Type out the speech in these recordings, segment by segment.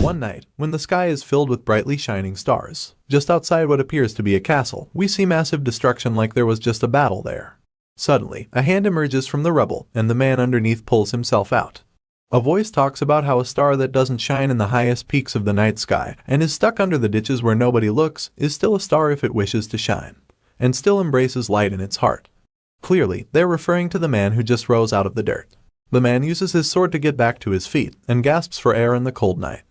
One night, when the sky is filled with brightly shining stars, just outside what appears to be a castle, we see massive destruction like there was just a battle there. Suddenly, a hand emerges from the rubble, and the man underneath pulls himself out. A voice talks about how a star that doesn't shine in the highest peaks of the night sky and is stuck under the ditches where nobody looks is still a star if it wishes to shine, and still embraces light in its heart. Clearly, they're referring to the man who just rose out of the dirt. The man uses his sword to get back to his feet and gasps for air in the cold night.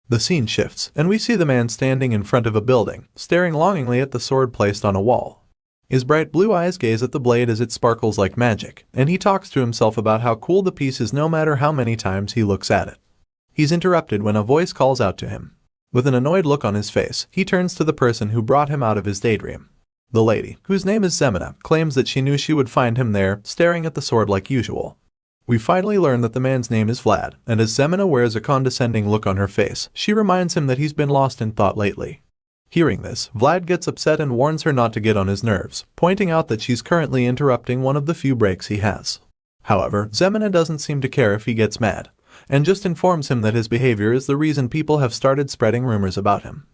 The scene shifts, and we see the man standing in front of a building, staring longingly at the sword placed on a wall. His bright blue eyes gaze at the blade as it sparkles like magic, and he talks to himself about how cool the piece is no matter how many times he looks at it. He's interrupted when a voice calls out to him. With an annoyed look on his face, he turns to the person who brought him out of his daydream. The lady, whose name is Zemina, claims that she knew she would find him there, staring at the sword like usual. We finally learn that the man's name is Vlad, and as Zemina wears a condescending look on her face, she reminds him that he's been lost in thought lately. Hearing this, Vlad gets upset and warns her not to get on his nerves, pointing out that she's currently interrupting one of the few breaks he has. However, Zemina doesn't seem to care if he gets mad, and just informs him that his behavior is the reason people have started spreading rumors about him.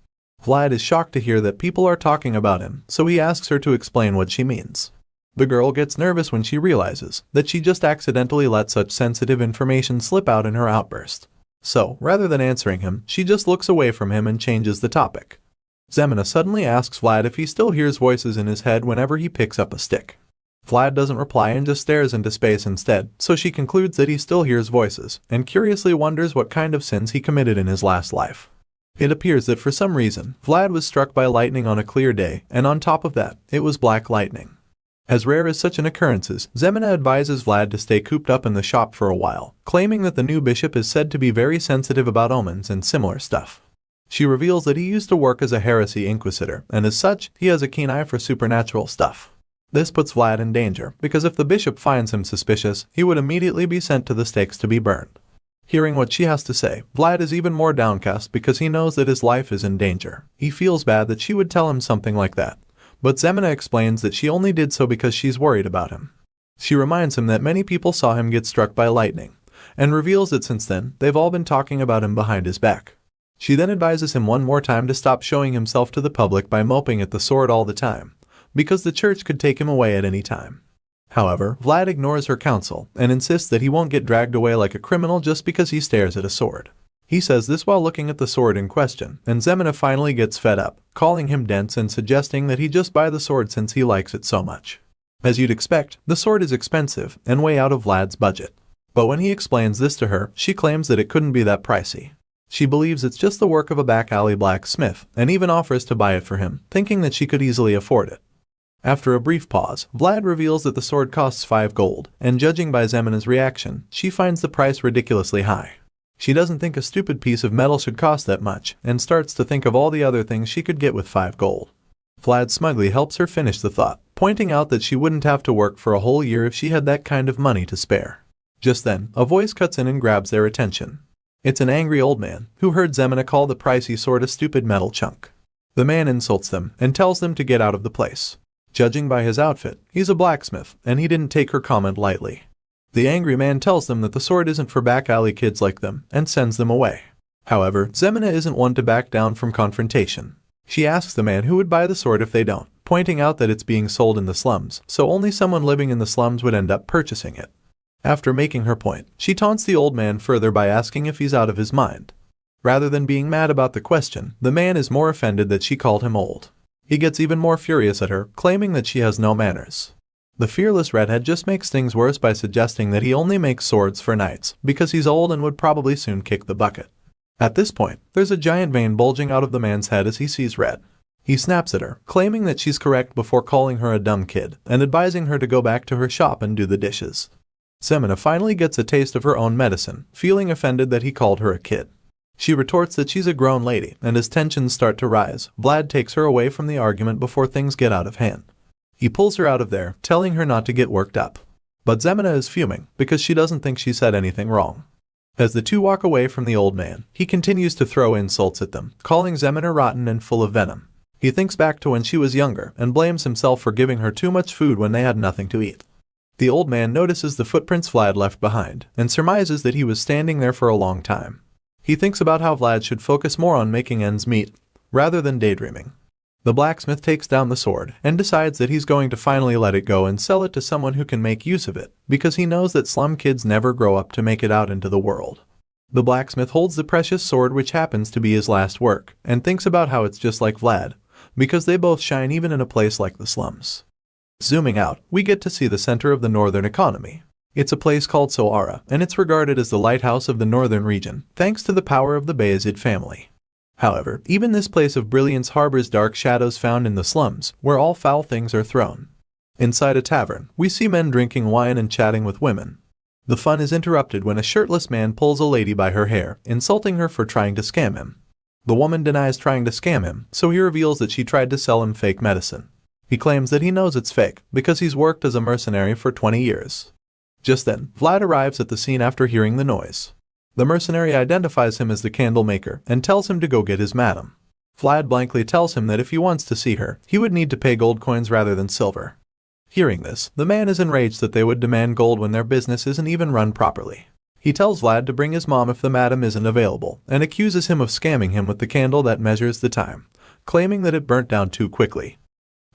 Vlad is shocked to hear that people are talking about him, so he asks her to explain what she means. The girl gets nervous when she realizes that she just accidentally let such sensitive information slip out in her outburst. So, rather than answering him, she just looks away from him and changes the topic. Zemina suddenly asks Vlad if he still hears voices in his head whenever he picks up a stick. Vlad doesn't reply and just stares into space instead, so she concludes that he still hears voices, and curiously wonders what kind of sins he committed in his last life. It appears that for some reason, Vlad was struck by lightning on a clear day, and on top of that, it was black lightning. As rare as such an occurrence is, Zemina advises Vlad to stay cooped up in the shop for a while, claiming that the new bishop is said to be very sensitive about omens and similar stuff. She reveals that he used to work as a heresy inquisitor, and as such, he has a keen eye for supernatural stuff. This puts Vlad in danger, because if the bishop finds him suspicious, he would immediately be sent to the stakes to be burned. Hearing what she has to say, Vlad is even more downcast because he knows that his life is in danger. He feels bad that she would tell him something like that. But Zemina explains that she only did so because she's worried about him. She reminds him that many people saw him get struck by lightning, and reveals that since then, they've all been talking about him behind his back. She then advises him one more time to stop showing himself to the public by moping at the sword all the time, because the church could take him away at any time. However, Vlad ignores her counsel, and insists that he won't get dragged away like a criminal just because he stares at a sword. He says this while looking at the sword in question, and Zemina finally gets fed up, calling him dense and suggesting that he just buy the sword since he likes it so much. As you'd expect, the sword is expensive and way out of Vlad's budget. But when he explains this to her, she claims that it couldn't be that pricey. She believes it's just the work of a back alley blacksmith, and even offers to buy it for him, thinking that she could easily afford it. After a brief pause, Vlad reveals that the sword costs 5 gold, and judging by Zemina's reaction, she finds the price ridiculously high. She doesn't think a stupid piece of metal should cost that much, and starts to think of all the other things she could get with 5 gold. Vlad smugly helps her finish the thought, pointing out that she wouldn't have to work for a whole year if she had that kind of money to spare. Just then, a voice cuts in and grabs their attention. It's an angry old man, who heard Zemina call the pricey sword a stupid metal chunk. The man insults them, and tells them to get out of the place. Judging by his outfit, he's a blacksmith, and he didn't take her comment lightly. The angry man tells them that the sword isn't for back alley kids like them, and sends them away. However, Zemina isn't one to back down from confrontation. She asks the man who would buy the sword if they don't, pointing out that it's being sold in the slums, so only someone living in the slums would end up purchasing it. After making her point, she taunts the old man further by asking if he's out of his mind. Rather than being mad about the question, the man is more offended that she called him old. He gets even more furious at her, claiming that she has no manners. The fearless redhead just makes things worse by suggesting that he only makes swords for knights, because he's old and would probably soon kick the bucket. At this point, there's a giant vein bulging out of the man's head as he sees red. He snaps at her, claiming that she's correct before calling her a dumb kid, and advising her to go back to her shop and do the dishes. Zemina finally gets a taste of her own medicine, feeling offended that he called her a kid. She retorts that she's a grown lady, and as tensions start to rise, Vlad takes her away from the argument before things get out of hand. He pulls her out of there, telling her not to get worked up. But Zemina is fuming, because she doesn't think she said anything wrong. As the two walk away from the old man, he continues to throw insults at them, calling Zemina rotten and full of venom. He thinks back to when she was younger, and blames himself for giving her too much food when they had nothing to eat. The old man notices the footprints Vlad left behind, and surmises that he was standing there for a long time. He thinks about how Vlad should focus more on making ends meet, rather than daydreaming. The blacksmith takes down the sword and decides that he's going to finally let it go and sell it to someone who can make use of it, because he knows that slum kids never grow up to make it out into the world. The blacksmith holds the precious sword, which happens to be his last work, and thinks about how it's just like Vlad, because they both shine even in a place like the slums. Zooming out, we get to see the center of the northern economy. It's a place called Soara, and it's regarded as the lighthouse of the northern region, thanks to the power of the Bayezid family. However, even this place of brilliance harbors dark shadows found in the slums, where all foul things are thrown. Inside a tavern, we see men drinking wine and chatting with women. The fun is interrupted when a shirtless man pulls a lady by her hair, insulting her for trying to scam him. The woman denies trying to scam him, so he reveals that she tried to sell him fake medicine. He claims that he knows it's fake, because he's worked as a mercenary for 20 years. Just then, Vlad arrives at the scene after hearing the noise. The mercenary identifies him as the candle maker and tells him to go get his madam. Vlad blankly tells him that if he wants to see her, he would need to pay gold coins rather than silver. Hearing this, the man is enraged that they would demand gold when their business isn't even run properly. He tells Vlad to bring his mom if the madam isn't available, and accuses him of scamming him with the candle that measures the time, claiming that it burnt down too quickly.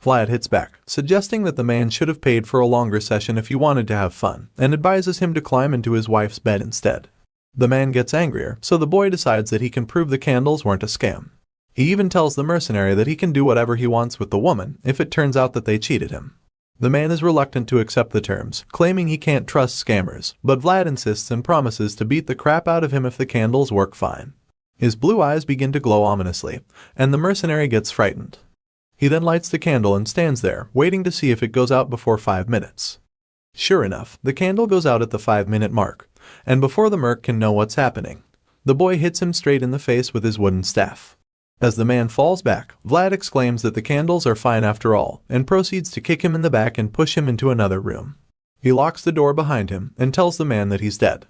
Vlad hits back, suggesting that the man should have paid for a longer session if he wanted to have fun, and advises him to climb into his wife's bed instead. The man gets angrier, so the boy decides that he can prove the candles weren't a scam. He even tells the mercenary that he can do whatever he wants with the woman if it turns out that they cheated him. The man is reluctant to accept the terms, claiming he can't trust scammers, but Vlad insists and promises to beat the crap out of him if the candles work fine. His blue eyes begin to glow ominously, and the mercenary gets frightened. He then lights the candle and stands there, waiting to see if it goes out before 5 minutes. Sure enough, the candle goes out at the 5-minute mark, and before the merc can know what's happening, the boy hits him straight in the face with his wooden staff. As the man falls back, Vlad exclaims that the candles are fine after all, and proceeds to kick him in the back and push him into another room. He locks the door behind him and tells the man that he's dead.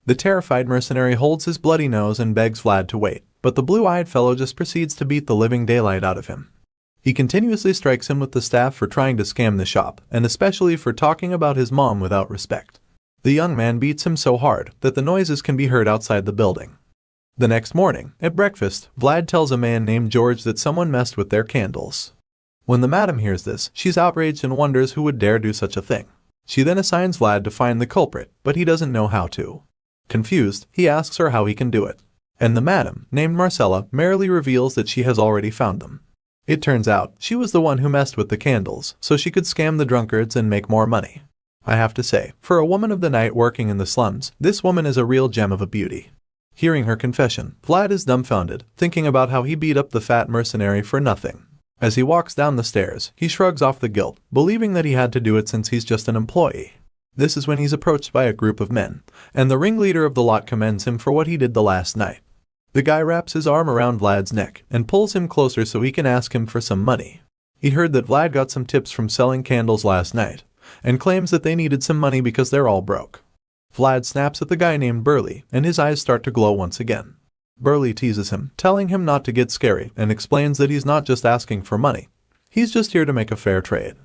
The terrified mercenary holds his bloody nose and begs Vlad to wait, but the blue-eyed fellow just proceeds to beat the living daylight out of him. He continuously strikes him with the staff for trying to scam the shop, and especially for talking about his mom without respect. The young man beats him so hard that the noises can be heard outside the building. The next morning, at breakfast, Vlad tells a man named George that someone messed with their candles. When the madam hears this, she's outraged and wonders who would dare do such a thing. She then assigns Vlad to find the culprit, but he doesn't know how to. Confused, he asks her how he can do it. And the madam, named Marcella, merrily reveals that she has already found them. It turns out, she was the one who messed with the candles, so she could scam the drunkards and make more money. I have to say, for a woman of the night working in the slums, this woman is a real gem of a beauty. Hearing her confession, Vlad is dumbfounded, thinking about how he beat up the fat mercenary for nothing. As he walks down the stairs, he shrugs off the guilt, believing that he had to do it since he's just an employee. This is when he's approached by a group of men, and the ringleader of the lot commends him for what he did the last night. The guy wraps his arm around Vlad's neck and pulls him closer so he can ask him for some money. He heard that Vlad got some tips from selling candles last night, and claims that they needed some money because they're all broke. Vlad snaps at the guy named Burley, and his eyes start to glow once again. Burley teases him, telling him not to get scary, and explains that he's not just asking for money. He's just here to make a fair trade.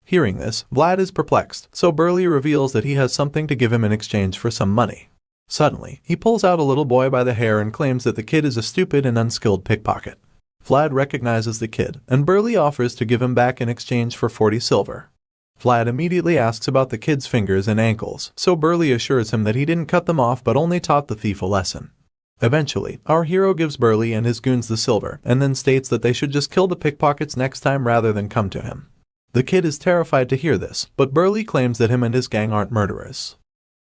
Hearing this, Vlad is perplexed, so Burley reveals that he has something to give him in exchange for some money. Suddenly, he pulls out a little boy by the hair and claims that the kid is a stupid and unskilled pickpocket. Vlad recognizes the kid, and Burley offers to give him back in exchange for 40 silver. Vlad immediately asks about the kid's fingers and ankles, so Burley assures him that he didn't cut them off but only taught the thief a lesson. Eventually, our hero gives Burley and his goons the silver, and then states that they should just kill the pickpockets next time rather than come to him. The kid is terrified to hear this, but Burley claims that him and his gang aren't murderers.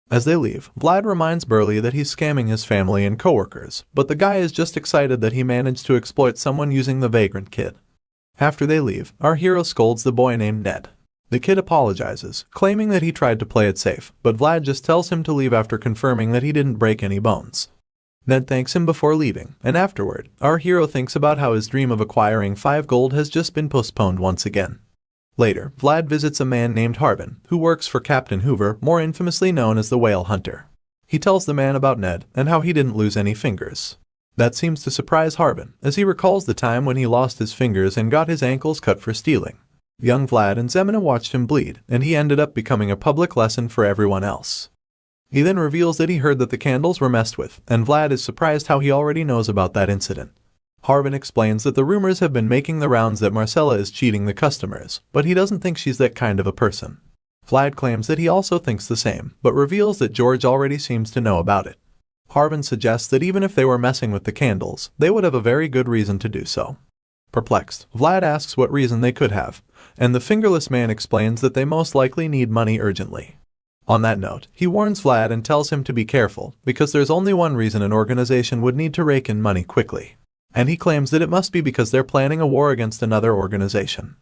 As they leave, Vlad reminds Burley that he's scamming his family and coworkers, but the guy is just excited that he managed to exploit someone using the vagrant kid. After they leave, our hero scolds the boy named Ned. The kid apologizes, claiming that he tried to play it safe, but Vlad just tells him to leave after confirming that he didn't break any bones. Ned thanks him before leaving, and afterward, our hero thinks about how his dream of acquiring 5 gold has just been postponed once again. Later, Vlad visits a man named Harvin, who works for Captain Hoover, more infamously known as the Whale Hunter. He tells the man about Ned and how he didn't lose any fingers. That seems to surprise Harvin, as he recalls the time when he lost his fingers and got his ankles cut for stealing. Young Vlad and Zemina watched him bleed, and he ended up becoming a public lesson for everyone else. He then reveals that he heard that the candles were messed with, and Vlad is surprised how he already knows about that incident. Harvin explains that the rumors have been making the rounds that Marcella is cheating the customers, but he doesn't think she's that kind of a person. Vlad claims that he also thinks the same, but reveals that George already seems to know about it. Harvin suggests that even if they were messing with the candles, they would have a very good reason to do so. Perplexed, Vlad asks what reason they could have, and the fingerless man explains that they most likely need money urgently. On that note, he warns Vlad and tells him to be careful, because there's only one reason an organization would need to rake in money quickly. And he claims that it must be because they're planning a war against another organization.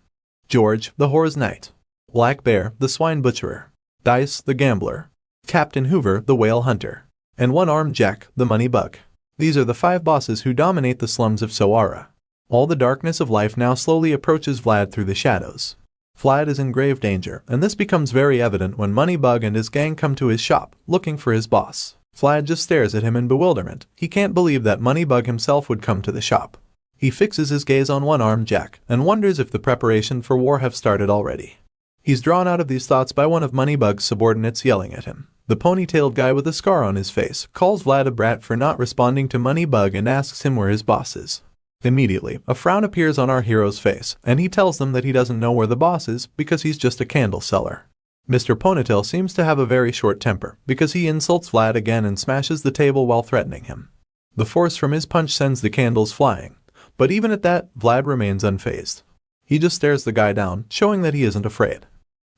George, the Whore's Knight. Black Bear, the Swine Butcherer. Dice, the Gambler. Captain Hoover, the Whale Hunter. And One-Armed Jack, the Money Bug. These are the 5 bosses who dominate the slums of Soara. All the darkness of life now slowly approaches Vlad through the shadows. Vlad is in grave danger, and this becomes very evident when Moneybug and his gang come to his shop, looking for his boss. Vlad just stares at him in bewilderment. He can't believe that Moneybug himself would come to the shop. He fixes his gaze on One-Armed Jack, and wonders if the preparation for war have started already. He's drawn out of these thoughts by one of Moneybug's subordinates yelling at him. The ponytailed guy with a scar on his face calls Vlad a brat for not responding to Moneybug and asks him where his boss is. Immediately, a frown appears on our hero's face, and he tells them that he doesn't know where the boss is because he's just a candle seller. Mr. Ponytail seems to have a very short temper because he insults Vlad again and smashes the table while threatening him. The force from his punch sends the candles flying, but even at that, Vlad remains unfazed. He just stares the guy down, showing that he isn't afraid.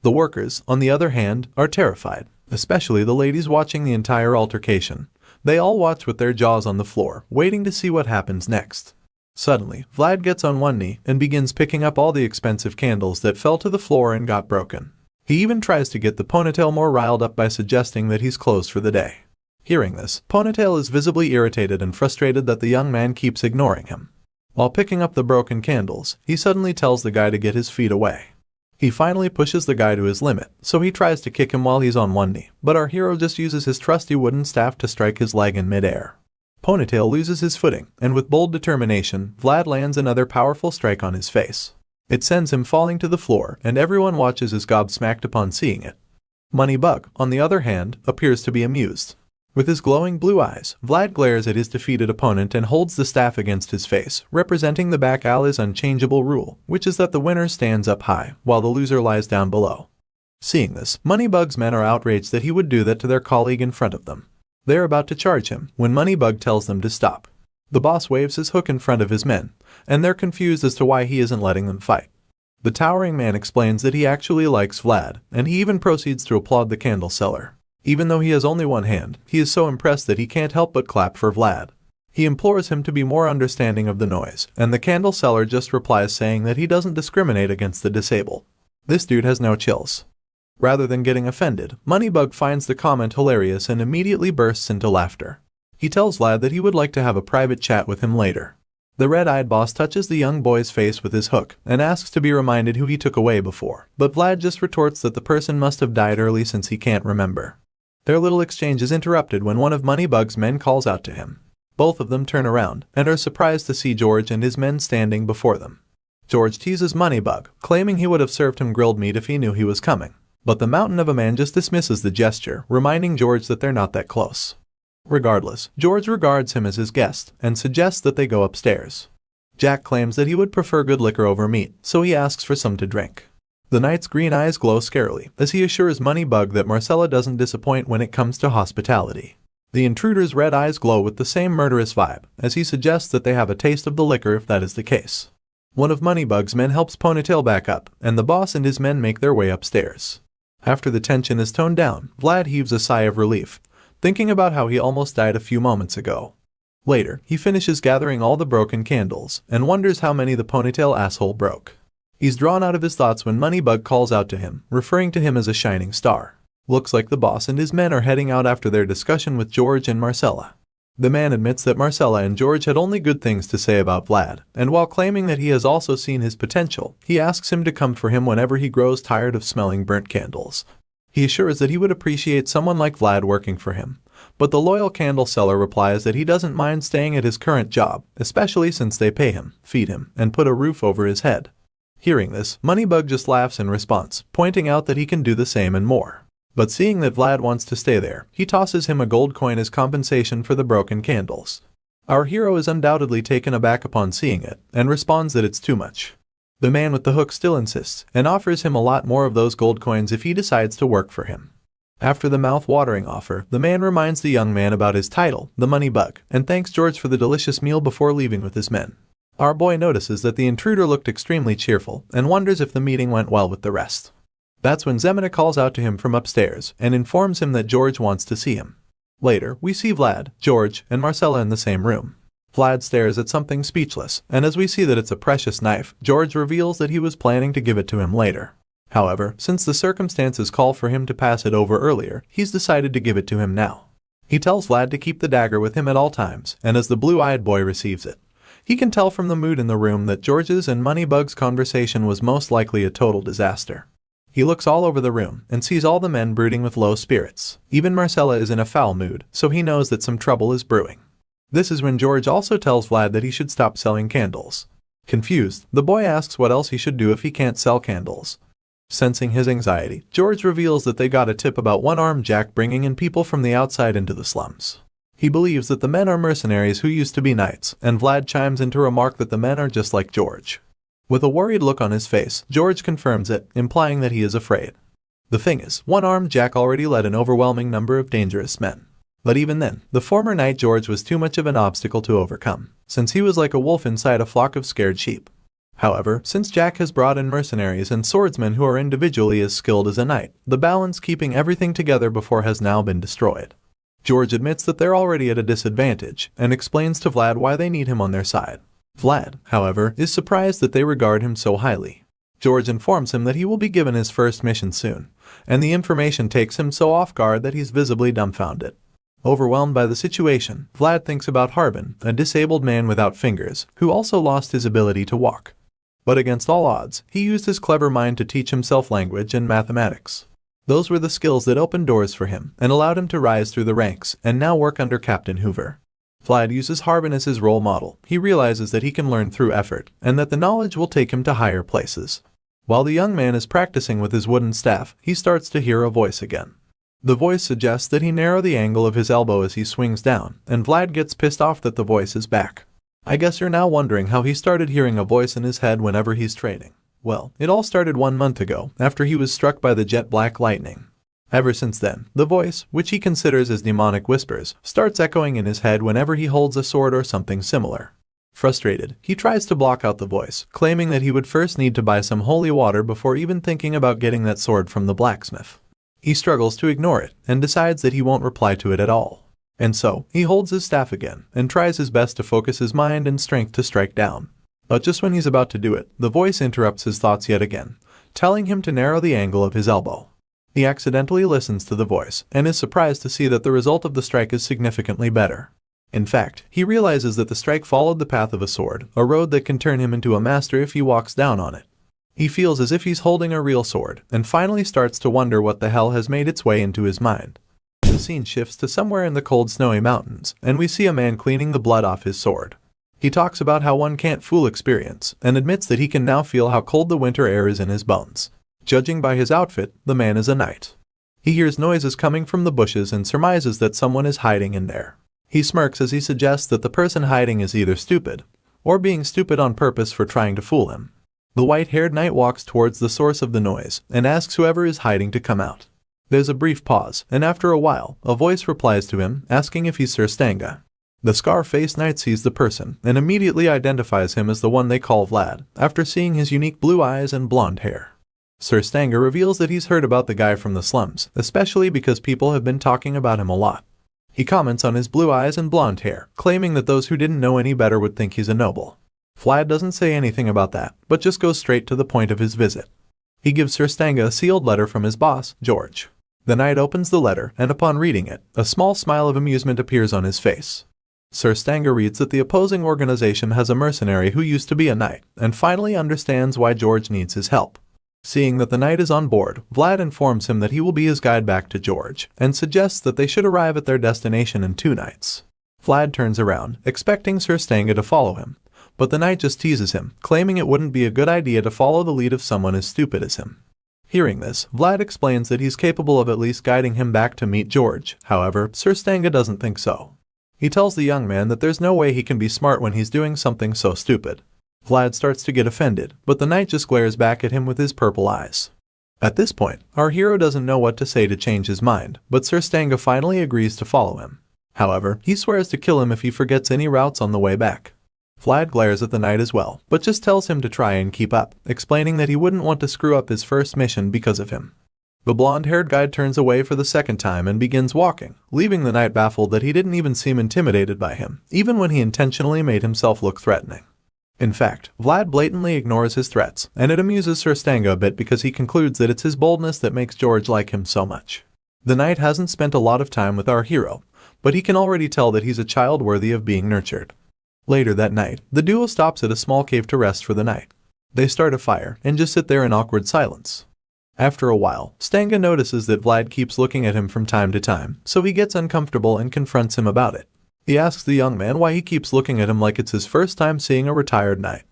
The workers, on the other hand, are terrified, especially the ladies watching the entire altercation. They all watch with their jaws on the floor, waiting to see what happens next. Suddenly, Vlad gets on one knee and begins picking up all the expensive candles that fell to the floor and got broken. He even tries to get the Ponytail more riled up by suggesting that he's closed for the day. Hearing this, Ponytail is visibly irritated and frustrated that the young man keeps ignoring him. While picking up the broken candles, he suddenly tells the guy to get his feet away. He finally pushes the guy to his limit, so he tries to kick him while he's on one knee, but our hero just uses his trusty wooden staff to strike his leg in midair. Ponytail loses his footing, and with bold determination, Vlad lands another powerful strike on his face. It sends him falling to the floor, and everyone watches as gobsmacked upon seeing it. Moneybug, on the other hand, appears to be amused. With his glowing blue eyes, Vlad glares at his defeated opponent and holds the staff against his face, representing the back alley's unchangeable rule, which is that the winner stands up high, while the loser lies down below. Seeing this, Moneybug's men are outraged that he would do that to their colleague in front of them. They're about to charge him, when Moneybug tells them to stop. The boss waves his hook in front of his men, and they're confused as to why he isn't letting them fight. The towering man explains that he actually likes Vlad, and he even proceeds to applaud the candle seller. Even though he has only one hand, he is so impressed that he can't help but clap for Vlad. He implores him to be more understanding of the noise, and the candle seller just replies saying that he doesn't discriminate against the disabled. This dude has no chills. Rather than getting offended, Moneybug finds the comment hilarious and immediately bursts into laughter. He tells Vlad that he would like to have a private chat with him later. The red-eyed boss touches the young boy's face with his hook and asks to be reminded who he took away before, but Vlad just retorts that the person must have died early since he can't remember. Their little exchange is interrupted when one of Moneybug's men calls out to him. Both of them turn around and are surprised to see George and his men standing before them. George teases Moneybug, claiming he would have served him grilled meat if he knew he was coming. But the mountain of a man just dismisses the gesture, reminding George that they're not that close. Regardless, George regards him as his guest and suggests that they go upstairs. Jack claims that he would prefer good liquor over meat, so he asks for some to drink. The knight's green eyes glow scarily as he assures Moneybug that Marcella doesn't disappoint when it comes to hospitality. The intruder's red eyes glow with the same murderous vibe as he suggests that they have a taste of the liquor if that is the case. One of Moneybug's men helps Ponytail back up, and the boss and his men make their way upstairs. After the tension is toned down, Vlad heaves a sigh of relief, thinking about how he almost died a few moments ago. Later, he finishes gathering all the broken candles and wonders how many the Ponytail asshole broke. He's drawn out of his thoughts when Moneybug calls out to him, referring to him as a shining star. Looks like the boss and his men are heading out after their discussion with George and Marcella. The man admits that Marcella and George had only good things to say about Vlad, and while claiming that he has also seen his potential, he asks him to come for him whenever he grows tired of smelling burnt candles. He assures that he would appreciate someone like Vlad working for him, but the loyal candle seller replies that he doesn't mind staying at his current job, especially since they pay him, feed him, and put a roof over his head. Hearing this, Moneybug just laughs in response, pointing out that he can do the same and more. But seeing that Vlad wants to stay there, he tosses him a gold coin as compensation for the broken candles. Our hero is undoubtedly taken aback upon seeing it, and responds that it's too much. The man with the hook still insists, and offers him a lot more of those gold coins if he decides to work for him. After the mouth-watering offer, the man reminds the young man about his title, the Money Bug, and thanks George for the delicious meal before leaving with his men. Our boy notices that the intruder looked extremely cheerful, and wonders if the meeting went well with the rest. That's when Zemina calls out to him from upstairs, and informs him that George wants to see him. Later, we see Vlad, George, and Marcella in the same room. Vlad stares at something speechless, and as we see that it's a precious knife, George reveals that he was planning to give it to him later. However, since the circumstances call for him to pass it over earlier, he's decided to give it to him now. He tells Vlad to keep the dagger with him at all times, and as the blue-eyed boy receives it, he can tell from the mood in the room that George's and Moneybug's conversation was most likely a total disaster. He looks all over the room and sees all the men brooding with low spirits. Even Marcella is in a foul mood, so he knows that some trouble is brewing. This is when George also tells Vlad that he should stop selling candles. Confused, the boy asks what else he should do if he can't sell candles. Sensing his anxiety, George reveals that they got a tip about one-armed Jack bringing in people from the outside into the slums. He believes that the men are mercenaries who used to be knights, and Vlad chimes in to remark that the men are just like George. With a worried look on his face, George confirms it, implying that he is afraid. The thing is, one-armed Jack already led an overwhelming number of dangerous men. But even then, the former knight George was too much of an obstacle to overcome, since he was like a wolf inside a flock of scared sheep. However, since Jack has brought in mercenaries and swordsmen who are individually as skilled as a knight, the balance keeping everything together before has now been destroyed. George admits that they're already at a disadvantage, and explains to Vlad why they need him on their side. Vlad, however, is surprised that they regard him so highly. George informs him that he will be given his first mission soon, and the information takes him so off guard that he's visibly dumbfounded. Overwhelmed by the situation, Vlad thinks about Harbin, a disabled man without fingers, who also lost his ability to walk. But against all odds, he used his clever mind to teach himself language and mathematics. Those were the skills that opened doors for him and allowed him to rise through the ranks and now work under Captain Hoover. Vlad uses Harbin as his role model. He realizes that he can learn through effort and that the knowledge will take him to higher places. While the young man is practicing with his wooden staff, he starts to hear a voice again. The voice suggests that he narrow the angle of his elbow as he swings down, and Vlad gets pissed off that the voice is back. I guess you're now wondering how he started hearing a voice in his head whenever he's trading. Well, it all started 1 month ago, after he was struck by the jet black lightning. Ever since then, the voice, which he considers as demonic whispers, starts echoing in his head whenever he holds a sword or something similar. Frustrated, he tries to block out the voice, claiming that he would first need to buy some holy water before even thinking about getting that sword from the blacksmith. He struggles to ignore it, and decides that he won't reply to it at all. And so, he holds his staff again, and tries his best to focus his mind and strength to strike down. But just when he's about to do it, the voice interrupts his thoughts yet again, telling him to narrow the angle of his elbow. He accidentally listens to the voice, and is surprised to see that the result of the strike is significantly better. In fact, he realizes that the strike followed the path of a sword, a road that can turn him into a master if he walks down on it. He feels as if he's holding a real sword, and finally starts to wonder what the hell has made its way into his mind. The scene shifts to somewhere in the cold snowy mountains, and we see a man cleaning the blood off his sword. He talks about how one can't fool experience, and admits that he can now feel how cold the winter air is in his bones. Judging by his outfit, the man is a knight. He hears noises coming from the bushes and surmises that someone is hiding in there. He smirks as he suggests that the person hiding is either stupid, or being stupid on purpose for trying to fool him. The white-haired knight walks towards the source of the noise, and asks whoever is hiding to come out. There's a brief pause, and after a while, a voice replies to him, asking if he's Sir Stanga. The scar-faced knight sees the person, and immediately identifies him as the one they call Vlad, after seeing his unique blue eyes and blonde hair. Sir Stanga reveals that he's heard about the guy from the slums, especially because people have been talking about him a lot. He comments on his blue eyes and blonde hair, claiming that those who didn't know any better would think he's a noble. Vlad doesn't say anything about that, but just goes straight to the point of his visit. He gives Sir Stanga a sealed letter from his boss, George. The knight opens the letter, and upon reading it, a small smile of amusement appears on his face. Sir Stanga reads that the opposing organization has a mercenary who used to be a knight, and finally understands why George needs his help. Seeing that the knight is on board, Vlad informs him that he will be his guide back to George, and suggests that they should arrive at their destination in 2 nights. Vlad turns around, expecting Sir Stanga to follow him, but the knight just teases him, claiming it wouldn't be a good idea to follow the lead of someone as stupid as him. Hearing this, Vlad explains that he's capable of at least guiding him back to meet George. However, Sir Stanga doesn't think so. He tells the young man that there's no way he can be smart when he's doing something so stupid. Vlad starts to get offended, but the knight just glares back at him with his purple eyes. At this point, our hero doesn't know what to say to change his mind, but Sir Stanga finally agrees to follow him. However, he swears to kill him if he forgets any routes on the way back. Vlad glares at the knight as well, but just tells him to try and keep up, explaining that he wouldn't want to screw up his first mission because of him. The blonde-haired guide turns away for the second time and begins walking, leaving the knight baffled that he didn't even seem intimidated by him, even when he intentionally made himself look threatening. In fact, Vlad blatantly ignores his threats, and it amuses Sir Stanga a bit because he concludes that it's his boldness that makes George like him so much. The knight hasn't spent a lot of time with our hero, but he can already tell that he's a child worthy of being nurtured. Later that night, the duo stops at a small cave to rest for the night. They start a fire and just sit there in awkward silence. After a while, Stanga notices that Vlad keeps looking at him from time to time, so he gets uncomfortable and confronts him about it. He asks the young man why he keeps looking at him like it's his first time seeing a retired knight.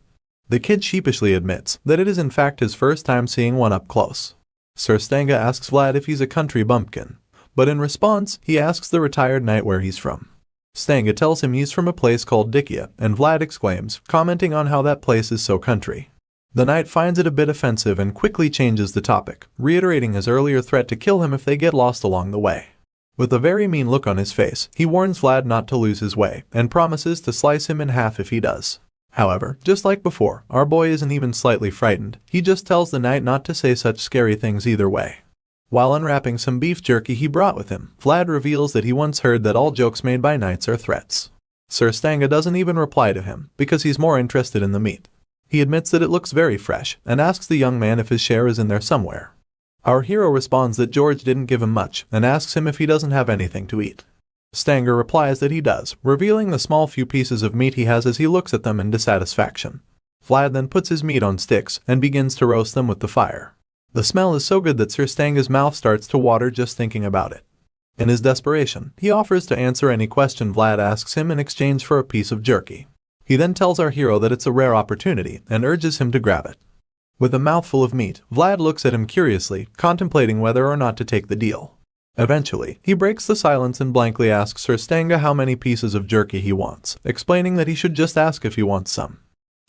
The kid sheepishly admits that it is in fact his first time seeing one up close. Sir Stanga asks Vlad if he's a country bumpkin, but in response, he asks the retired knight where he's from. Stanga tells him he's from a place called Dikia, and Vlad exclaims, commenting on how that place is so country. The knight finds it a bit offensive and quickly changes the topic, reiterating his earlier threat to kill him if they get lost along the way. With a very mean look on his face, he warns Vlad not to lose his way, and promises to slice him in half if he does. However, just like before, our boy isn't even slightly frightened. He just tells the knight not to say such scary things either way. While unwrapping some beef jerky he brought with him, Vlad reveals that he once heard that all jokes made by knights are threats. Sir Stanga doesn't even reply to him, because he's more interested in the meat. He admits that it looks very fresh, and asks the young man if his share is in there somewhere. Our hero responds that George didn't give him much, and asks him if he doesn't have anything to eat. Stanga replies that he does, revealing the small few pieces of meat he has as he looks at them in dissatisfaction. Vlad then puts his meat on sticks, and begins to roast them with the fire. The smell is so good that Sir Stanga's mouth starts to water just thinking about it. In his desperation, he offers to answer any question Vlad asks him in exchange for a piece of jerky. He then tells our hero that it's a rare opportunity, and urges him to grab it. With a mouthful of meat, Vlad looks at him curiously, contemplating whether or not to take the deal. Eventually, he breaks the silence and blankly asks Sir Stanga how many pieces of jerky he wants, explaining that he should just ask if he wants some.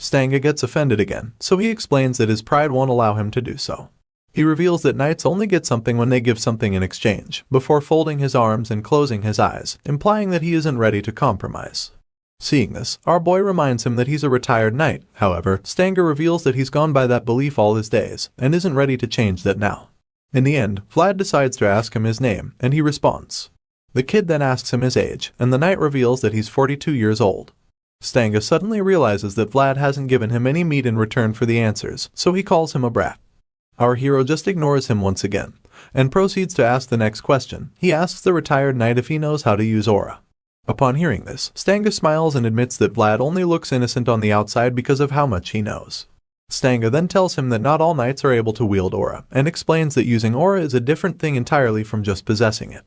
Stanga gets offended again, so he explains that his pride won't allow him to do so. He reveals that knights only get something when they give something in exchange, before folding his arms and closing his eyes, implying that he isn't ready to compromise. Seeing this, our boy reminds him that he's a retired knight. However, Stanga reveals that he's gone by that belief all his days, and isn't ready to change that now. In the end, Vlad decides to ask him his name, and he responds. The kid then asks him his age, and the knight reveals that he's 42 years old. Stanga suddenly realizes that Vlad hasn't given him any meat in return for the answers, so he calls him a brat. Our hero just ignores him once again, and proceeds to ask the next question. He asks the retired knight if he knows how to use aura. Upon hearing this, Stanga smiles and admits that Vlad only looks innocent on the outside because of how much he knows. Stanga then tells him that not all knights are able to wield aura, and explains that using aura is a different thing entirely from just possessing it.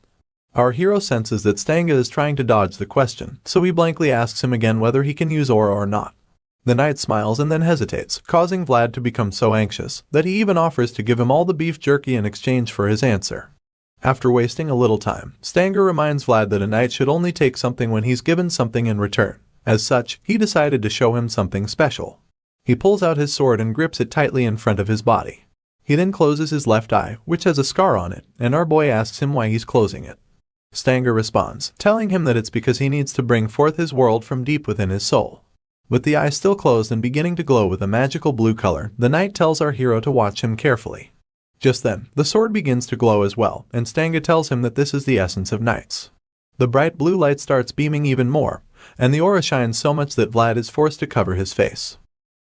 Our hero senses that Stanga is trying to dodge the question, so he blankly asks him again whether he can use aura or not. The knight smiles and then hesitates, causing Vlad to become so anxious that he even offers to give him all the beef jerky in exchange for his answer. After wasting a little time, Stanga reminds Vlad that a knight should only take something when he's given something in return. As such, he decided to show him something special. He pulls out his sword and grips it tightly in front of his body. He then closes his left eye, which has a scar on it, and our boy asks him why he's closing it. Stanga responds, telling him that it's because he needs to bring forth his world from deep within his soul. With the eye still closed and beginning to glow with a magical blue color, the knight tells our hero to watch him carefully. Just then, the sword begins to glow as well, and Stanga tells him that this is the essence of knights. The bright blue light starts beaming even more, and the aura shines so much that Vlad is forced to cover his face.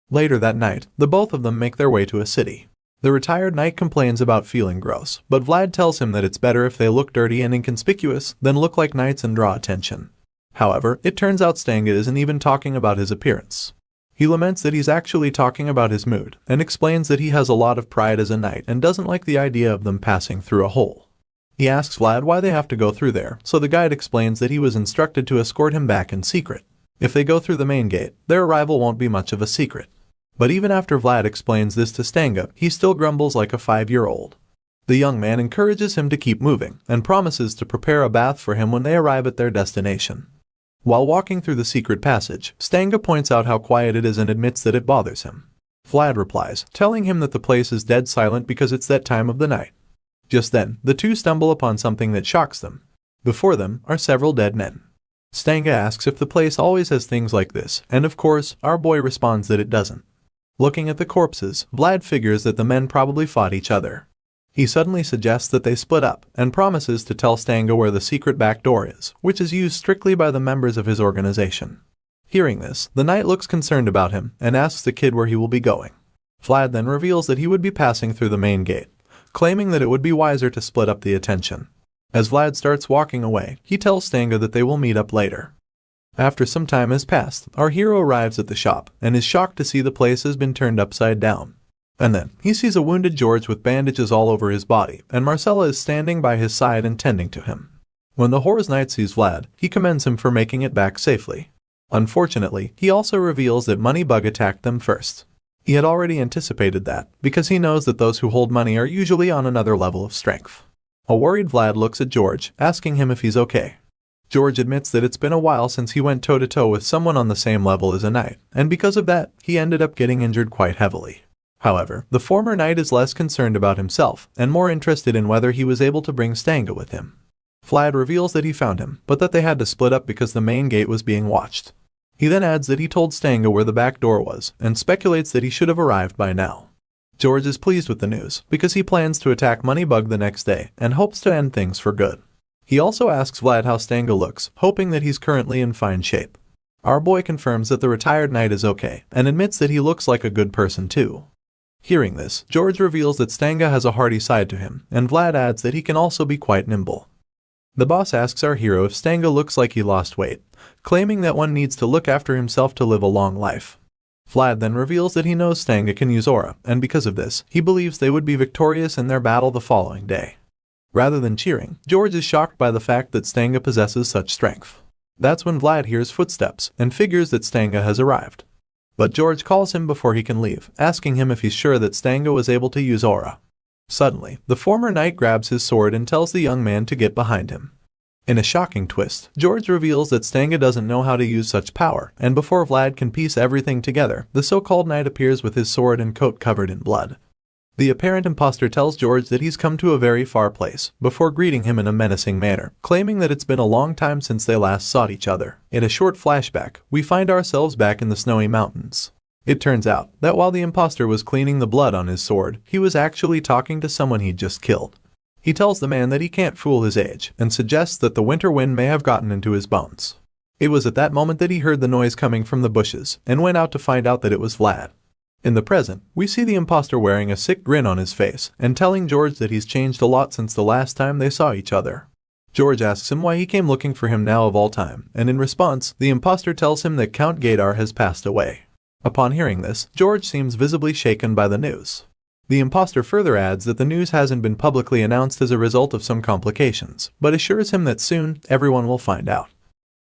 Later that night, the both of them make their way to a city. The retired knight complains about feeling gross, but Vlad tells him that it's better if they look dirty and inconspicuous than look like knights and draw attention. However, it turns out Stanga isn't even talking about his appearance. He laments that he's actually talking about his mood, and explains that he has a lot of pride as a knight and doesn't like the idea of them passing through a hole. He asks Vlad why they have to go through there, so the guide explains that he was instructed to escort him back in secret. If they go through the main gate, their arrival won't be much of a secret. But even after Vlad explains this to Stanga, he still grumbles like a 5-year-old. The young man encourages him to keep moving and promises to prepare a bath for him when they arrive at their destination. While walking through the secret passage, Stanga points out how quiet it is and admits that it bothers him. Vlad replies, telling him that the place is dead silent because it's that time of the night. Just then, the two stumble upon something that shocks them. Before them are several dead men. Stanga asks if the place always has things like this, and of course, our boy responds that it doesn't. Looking at the corpses, Vlad figures that the men probably fought each other. He suddenly suggests that they split up, and promises to tell Stanga where the secret back door is, which is used strictly by the members of his organization. Hearing this, the knight looks concerned about him, and asks the kid where he will be going. Vlad then reveals that he would be passing through the main gate, claiming that it would be wiser to split up the attention. As Vlad starts walking away, he tells Stanga that they will meet up later. After some time has passed, our hero arrives at the shop, and is shocked to see the place has been turned upside down. And then, he sees a wounded George with bandages all over his body, and Marcella is standing by his side and tending to him. When the Horror's Knight sees Vlad, he commends him for making it back safely. Unfortunately, he also reveals that Moneybug attacked them first. He had already anticipated that, because he knows that those who hold money are usually on another level of strength. A worried Vlad looks at George, asking him if he's okay. George admits that it's been a while since he went toe-to-toe with someone on the same level as a knight, and because of that, he ended up getting injured quite heavily. However, the former knight is less concerned about himself, and more interested in whether he was able to bring Stanga with him. Vlad reveals that he found him, but that they had to split up because the main gate was being watched. He then adds that he told Stanga where the back door was, and speculates that he should have arrived by now. George is pleased with the news, because he plans to attack Moneybug the next day, and hopes to end things for good. He also asks Vlad how Stanga looks, hoping that he's currently in fine shape. Our boy confirms that the retired knight is okay, and admits that he looks like a good person too. Hearing this, George reveals that Stanga has a hearty side to him, and Vlad adds that he can also be quite nimble. The boss asks our hero if Stanga looks like he lost weight, claiming that one needs to look after himself to live a long life. Vlad then reveals that he knows Stanga can use aura, and because of this, he believes they would be victorious in their battle the following day. Rather than cheering, George is shocked by the fact that Stanga possesses such strength. That's when Vlad hears footsteps, and figures that Stanga has arrived. But George calls him before he can leave, asking him if he's sure that Stanga was able to use aura. Suddenly, the former knight grabs his sword and tells the young man to get behind him. In a shocking twist, George reveals that Stanga doesn't know how to use such power, and before Vlad can piece everything together, the so-called knight appears with his sword and coat covered in blood. The apparent imposter tells George that he's come to a very far place, before greeting him in a menacing manner, claiming that it's been a long time since they last saw each other. In a short flashback, we find ourselves back in the snowy mountains. It turns out that while the imposter was cleaning the blood on his sword, he was actually talking to someone he'd just killed. He tells the man that he can't fool his age, and suggests that the winter wind may have gotten into his bones. It was at that moment that he heard the noise coming from the bushes, and went out to find out that it was Vlad. In the present, we see the imposter wearing a sick grin on his face, and telling George that he's changed a lot since the last time they saw each other. George asks him why he came looking for him now of all time, and in response, the imposter tells him that Count Gadar has passed away. Upon hearing this, George seems visibly shaken by the news. The imposter further adds that the news hasn't been publicly announced as a result of some complications, but assures him that soon, everyone will find out.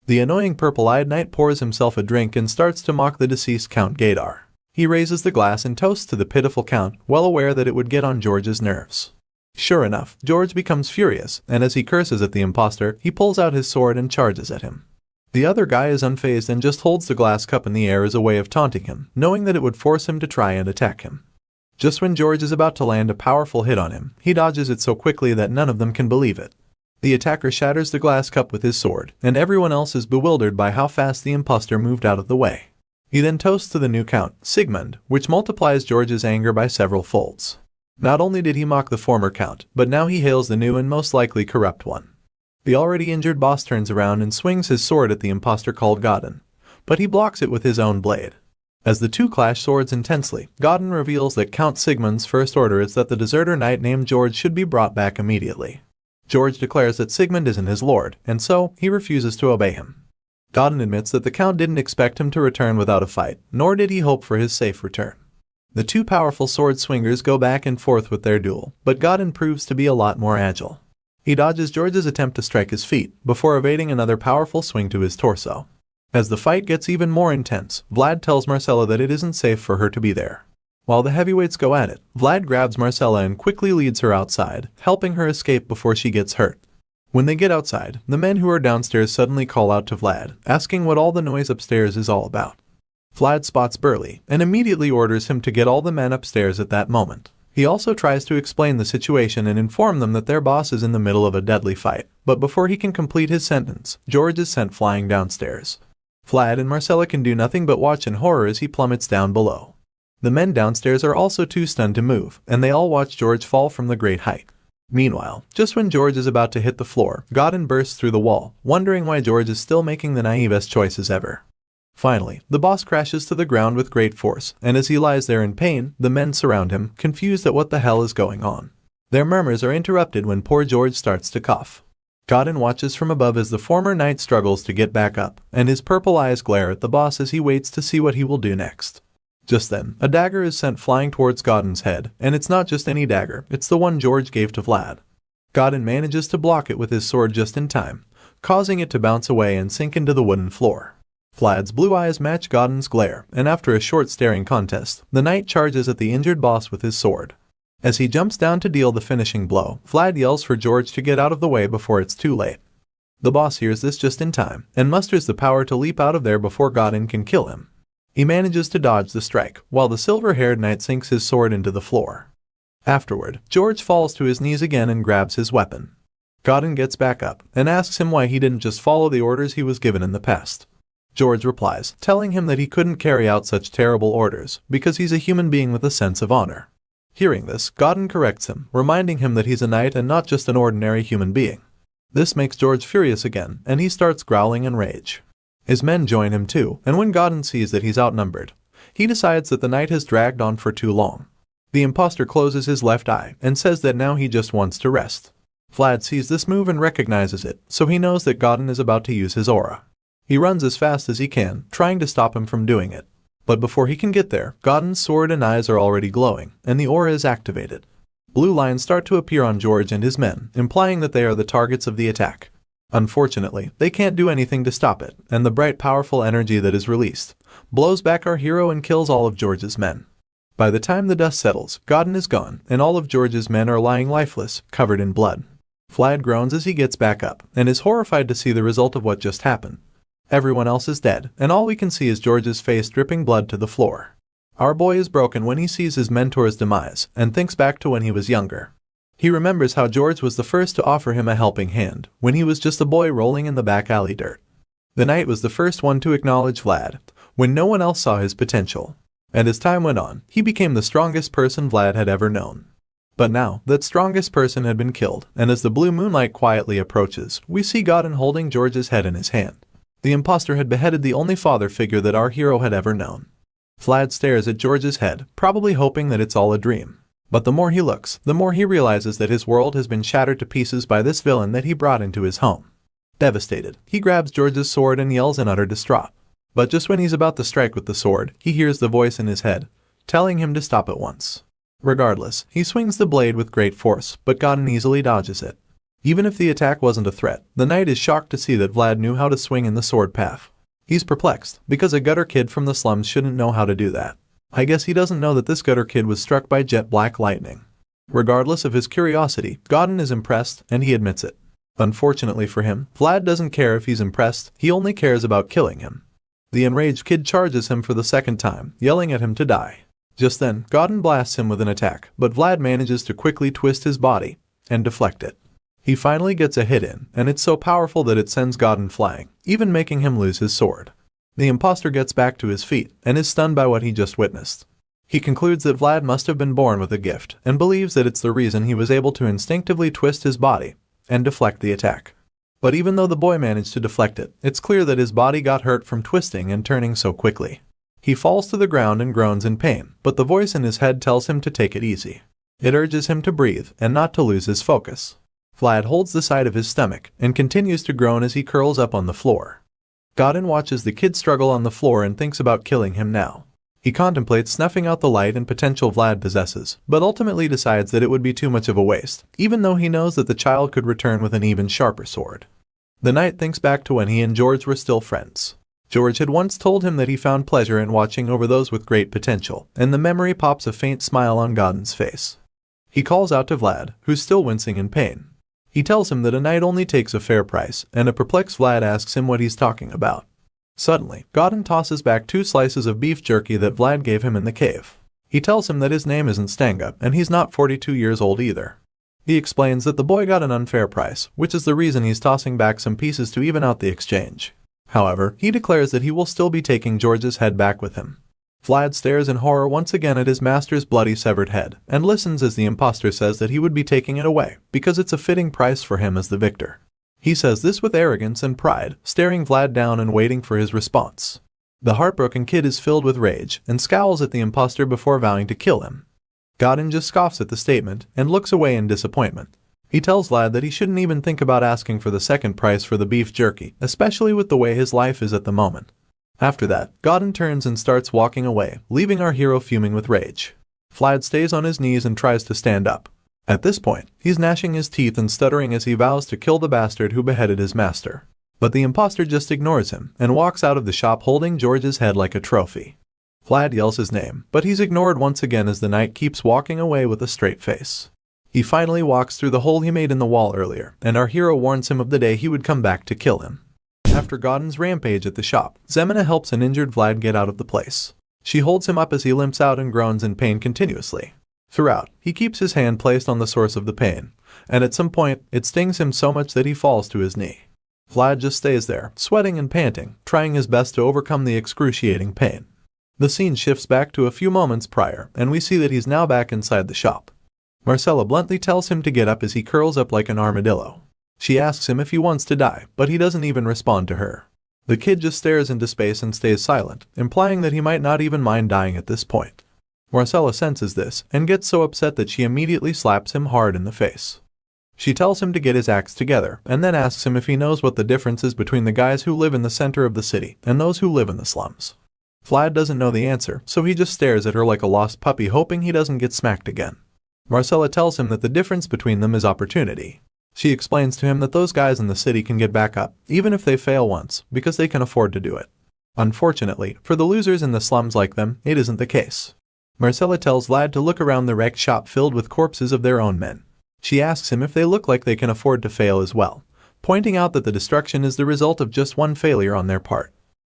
The annoying purple-eyed knight pours himself a drink and starts to mock the deceased Count Gadar. He raises the glass and toasts to the pitiful Count, well aware that it would get on George's nerves. Sure enough, George becomes furious, and as he curses at the imposter, he pulls out his sword and charges at him. The other guy is unfazed and just holds the glass cup in the air as a way of taunting him, knowing that it would force him to try and attack him. Just when George is about to land a powerful hit on him, he dodges it so quickly that none of them can believe it. The attacker shatters the glass cup with his sword, and everyone else is bewildered by how fast the imposter moved out of the way. He then toasts to the new Count, Sigmund, which multiplies George's anger by several folds. Not only did he mock the former Count, but now he hails the new and most likely corrupt one. The already injured boss turns around and swings his sword at the imposter called Godin, but he blocks it with his own blade. As the two clash swords intensely, Godin reveals that Count Sigmund's first order is that the deserter knight named George should be brought back immediately. George declares that Sigmund isn't his lord, and so he refuses to obey him. Godin admits that the Count didn't expect him to return without a fight, nor did he hope for his safe return. The two powerful sword swingers go back and forth with their duel, but Godin proves to be a lot more agile. He dodges George's attempt to strike his feet, before evading another powerful swing to his torso. As the fight gets even more intense, Vlad tells Marcella that it isn't safe for her to be there. While the heavyweights go at it, Vlad grabs Marcella and quickly leads her outside, helping her escape before she gets hurt. When they get outside, the men who are downstairs suddenly call out to Vlad, asking what all the noise upstairs is all about. Vlad spots Burly and immediately orders him to get all the men upstairs at that moment. He also tries to explain the situation and inform them that their boss is in the middle of a deadly fight, but before he can complete his sentence, George is sent flying downstairs. Vlad and Marcella can do nothing but watch in horror as he plummets down below. The men downstairs are also too stunned to move, and they all watch George fall from the great height. Meanwhile, just when George is about to hit the floor, Godin bursts through the wall, wondering why George is still making the naivest choices ever. Finally, the boss crashes to the ground with great force, and as he lies there in pain, the men surround him, confused at what the hell is going on. Their murmurs are interrupted when poor George starts to cough. Godin watches from above as the former knight struggles to get back up, and his purple eyes glare at the boss as he waits to see what he will do next. Just then, a dagger is sent flying towards Godin's head, and it's not just any dagger, it's the one George gave to Vlad. Godin manages to block it with his sword just in time, causing it to bounce away and sink into the wooden floor. Vlad's blue eyes match Godin's glare, and after a short staring contest, the knight charges at the injured boss with his sword. As he jumps down to deal the finishing blow, Vlad yells for George to get out of the way before it's too late. The boss hears this just in time, and musters the power to leap out of there before Godin can kill him. He manages to dodge the strike, while the silver-haired knight sinks his sword into the floor. Afterward, George falls to his knees again and grabs his weapon. Godin gets back up, and asks him why he didn't just follow the orders he was given in the past. George replies, telling him that he couldn't carry out such terrible orders, because he's a human being with a sense of honor. Hearing this, Godin corrects him, reminding him that he's a knight and not just an ordinary human being. This makes George furious again, and he starts growling in rage. His men join him too, and when Godin sees that he's outnumbered, he decides that the knight has dragged on for too long. The imposter closes his left eye and says that now he just wants to rest. Vlad sees this move and recognizes it, so he knows that Godin is about to use his aura. He runs as fast as he can, trying to stop him from doing it. But before he can get there, Godin's sword and eyes are already glowing, and the aura is activated. Blue lines start to appear on George and his men, implying that they are the targets of the attack. Unfortunately, they can't do anything to stop it, and the bright, powerful energy that is released blows back our hero and kills all of George's men. By the time the dust settles, Godin is gone, and all of George's men are lying lifeless, covered in blood. Vlad groans as he gets back up, and is horrified to see the result of what just happened. Everyone else is dead, and all we can see is George's face dripping blood to the floor. Our boy is broken when he sees his mentor's demise, and thinks back to when he was younger. He remembers how George was the first to offer him a helping hand, when he was just a boy rolling in the back alley dirt. The knight was the first one to acknowledge Vlad, when no one else saw his potential. And as time went on, he became the strongest person Vlad had ever known. But now, that strongest person had been killed, and as the blue moonlight quietly approaches, we see Godin holding George's head in his hand. The imposter had beheaded the only father figure that our hero had ever known. Vlad stares at George's head, probably hoping that it's all a dream. But the more he looks, the more he realizes that his world has been shattered to pieces by this villain that he brought into his home. Devastated, he grabs George's sword and yells in utter distraught. But just when he's about to strike with the sword, he hears the voice in his head, telling him to stop at once. Regardless, he swings the blade with great force, but Godin easily dodges it. Even if the attack wasn't a threat, the knight is shocked to see that Vlad knew how to swing in the sword path. He's perplexed, because a gutter kid from the slums shouldn't know how to do that. I guess he doesn't know that this gutter kid was struck by jet black lightning. Regardless of his curiosity, Godin is impressed, and he admits it. Unfortunately for him, Vlad doesn't care if he's impressed, he only cares about killing him. The enraged kid charges him for the second time, yelling at him to die. Just then, Godin blasts him with an attack, but Vlad manages to quickly twist his body and deflect it. He finally gets a hit in, and it's so powerful that it sends Godin flying, even making him lose his sword. The imposter gets back to his feet and is stunned by what he just witnessed. He concludes that Vlad must have been born with a gift and believes that it's the reason he was able to instinctively twist his body and deflect the attack. But even though the boy managed to deflect it, it's clear that his body got hurt from twisting and turning so quickly. He falls to the ground and groans in pain, but the voice in his head tells him to take it easy. It urges him to breathe and not to lose his focus. Vlad holds the side of his stomach and continues to groan as he curls up on the floor. Godin watches the kid struggle on the floor and thinks about killing him now. He contemplates snuffing out the light and potential Vlad possesses, but ultimately decides that it would be too much of a waste, even though he knows that the child could return with an even sharper sword. The knight thinks back to when he and George were still friends. George had once told him that he found pleasure in watching over those with great potential, and the memory pops a faint smile on Godin's face. He calls out to Vlad, who's still wincing in pain. He tells him that a knight only takes a fair price, and a perplexed Vlad asks him what he's talking about. Suddenly, Godin tosses back 2 slices of beef jerky that Vlad gave him in the cave. He tells him that his name isn't Stanga, and he's not 42 years old either. He explains that the boy got an unfair price, which is the reason he's tossing back some pieces to even out the exchange. However, he declares that he will still be taking George's head back with him. Vlad stares in horror once again at his master's bloody severed head, and listens as the impostor says that he would be taking it away, because it's a fitting price for him as the victor. He says this with arrogance and pride, staring Vlad down and waiting for his response. The heartbroken kid is filled with rage, and scowls at the impostor before vowing to kill him. Godin just scoffs at the statement, and looks away in disappointment. He tells Vlad that he shouldn't even think about asking for the second price for the beef jerky, especially with the way his life is at the moment. After that, Godin turns and starts walking away, leaving our hero fuming with rage. Vlad stays on his knees and tries to stand up. At this point, he's gnashing his teeth and stuttering as he vows to kill the bastard who beheaded his master. But the impostor just ignores him, and walks out of the shop holding George's head like a trophy. Vlad yells his name, but he's ignored once again as the knight keeps walking away with a straight face. He finally walks through the hole he made in the wall earlier, and our hero warns him of the day he would come back to kill him. After Godin's rampage at the shop, Zemina helps an injured Vlad get out of the place. She holds him up as he limps out and groans in pain continuously. Throughout, he keeps his hand placed on the source of the pain, and at some point, it stings him so much that he falls to his knee. Vlad just stays there, sweating and panting, trying his best to overcome the excruciating pain. The scene shifts back to a few moments prior, and we see that he's now back inside the shop. Marcella bluntly tells him to get up as he curls up like an armadillo. She asks him if he wants to die, but he doesn't even respond to her. The kid just stares into space and stays silent, implying that he might not even mind dying at this point. Marcella senses this, and gets so upset that she immediately slaps him hard in the face. She tells him to get his acts together, and then asks him if he knows what the difference is between the guys who live in the center of the city and those who live in the slums. Vlad doesn't know the answer, so he just stares at her like a lost puppy hoping he doesn't get smacked again. Marcella tells him that the difference between them is opportunity. She explains to him that those guys in the city can get back up, even if they fail once, because they can afford to do it. Unfortunately, for the losers in the slums like them, it isn't the case. Marcella tells Vlad to look around the wrecked shop filled with corpses of their own men. She asks him if they look like they can afford to fail as well, pointing out that the destruction is the result of just one failure on their part.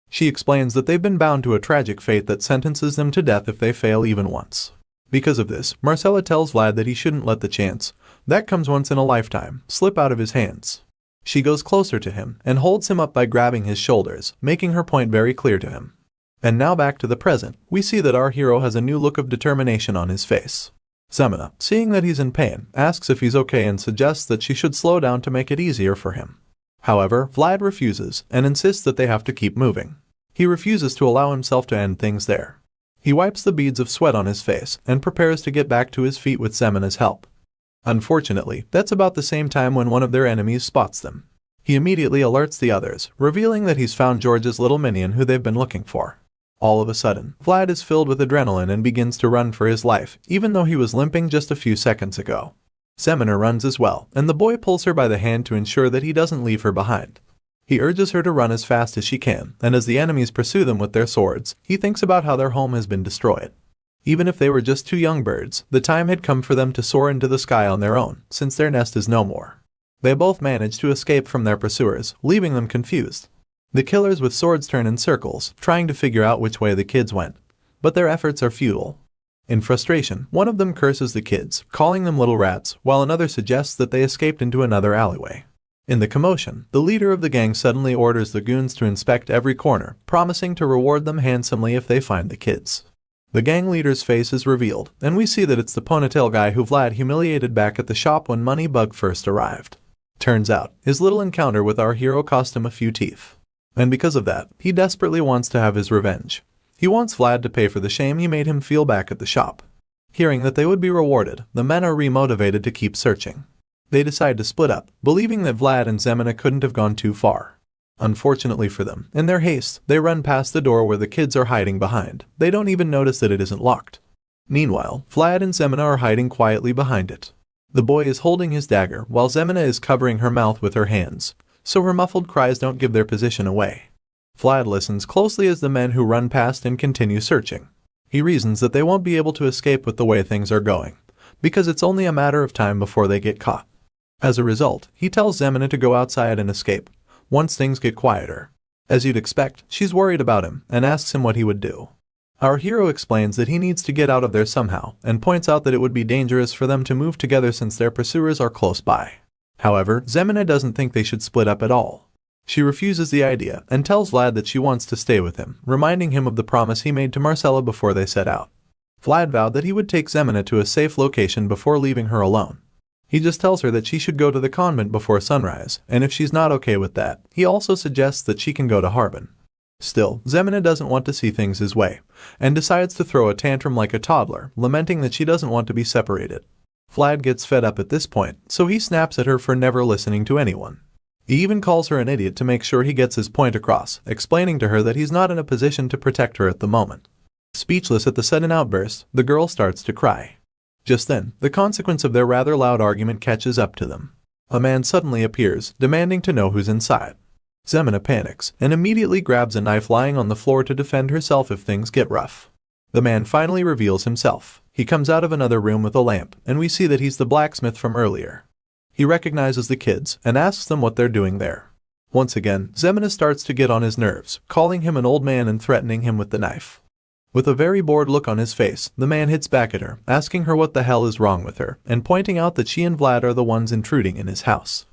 She explains that they've been bound to a tragic fate that sentences them to death if they fail even once. Because of this, Marcella tells Vlad that he shouldn't let the chance, that comes once in a lifetime, slip out of his hands. She goes closer to him and holds him up by grabbing his shoulders, making her point very clear to him. And now back to the present, we see that our hero has a new look of determination on his face. Zemina, seeing that he's in pain, asks if he's okay and suggests that she should slow down to make it easier for him. However, Vlad refuses and insists that they have to keep moving. He refuses to allow himself to end things there. He wipes the beads of sweat on his face and prepares to get back to his feet with Zemina's help. Unfortunately, that's about the same time when one of their enemies spots them. He immediately alerts the others, revealing that he's found George's little minion who they've been looking for. All of a sudden, Vlad is filled with adrenaline and begins to run for his life, even though he was limping just a few seconds ago. Zemina runs as well, and the boy pulls her by the hand to ensure that he doesn't leave her behind. He urges her to run as fast as she can, and as the enemies pursue them with their swords, he thinks about how their home has been destroyed. Even if they were just 2 young birds, the time had come for them to soar into the sky on their own, since their nest is no more. They both manage to escape from their pursuers, leaving them confused. The killers with swords turn in circles, trying to figure out which way the kids went, but their efforts are futile. In frustration, one of them curses the kids, calling them little rats, while another suggests that they escaped into another alleyway. In the commotion, the leader of the gang suddenly orders the goons to inspect every corner, promising to reward them handsomely if they find the kids. The gang leader's face is revealed, and we see that it's the ponytail guy who Vlad humiliated back at the shop when Moneybug first arrived. Turns out, his little encounter with our hero cost him a few teeth. And because of that, he desperately wants to have his revenge. He wants Vlad to pay for the shame he made him feel back at the shop. Hearing that they would be rewarded, the men are remotivated to keep searching. They decide to split up, believing that Vlad and Zemina couldn't have gone too far. Unfortunately for them, in their haste, they run past the door where the kids are hiding behind. They don't even notice that it isn't locked. Meanwhile, Vlad and Zemina are hiding quietly behind it. The boy is holding his dagger, while Zemina is covering her mouth with her hands, so her muffled cries don't give their position away. Vlad listens closely as the men who run past and continue searching. He reasons that they won't be able to escape with the way things are going, because it's only a matter of time before they get caught. As a result, he tells Zemina to go outside and escape, once things get quieter. As you'd expect, she's worried about him and asks him what he would do. Our hero explains that he needs to get out of there somehow and points out that it would be dangerous for them to move together since their pursuers are close by. However, Zemina doesn't think they should split up at all. She refuses the idea and tells Vlad that she wants to stay with him, reminding him of the promise he made to Marcella before they set out. Vlad vowed that he would take Zemina to a safe location before leaving her alone. He just tells her that she should go to the convent before sunrise, and if she's not okay with that, he also suggests that she can go to Harbin. Still, Zemina doesn't want to see things his way, and decides to throw a tantrum like a toddler, lamenting that she doesn't want to be separated. Vlad gets fed up at this point, so he snaps at her for never listening to anyone. He even calls her an idiot to make sure he gets his point across, explaining to her that he's not in a position to protect her at the moment. Speechless at the sudden outburst, the girl starts to cry. Just then, the consequence of their rather loud argument catches up to them. A man suddenly appears, demanding to know who's inside. Zemina panics and immediately grabs a knife lying on the floor to defend herself if things get rough. The man finally reveals himself. He comes out of another room with a lamp, and we see that he's the blacksmith from earlier. He recognizes the kids and asks them what they're doing there. Once again, Zemina starts to get on his nerves, calling him an old man and threatening him with the knife. With a very bored look on his face, the man hits back at her, asking her what the hell is wrong with her, and pointing out that she and Vlad are the ones intruding in his house.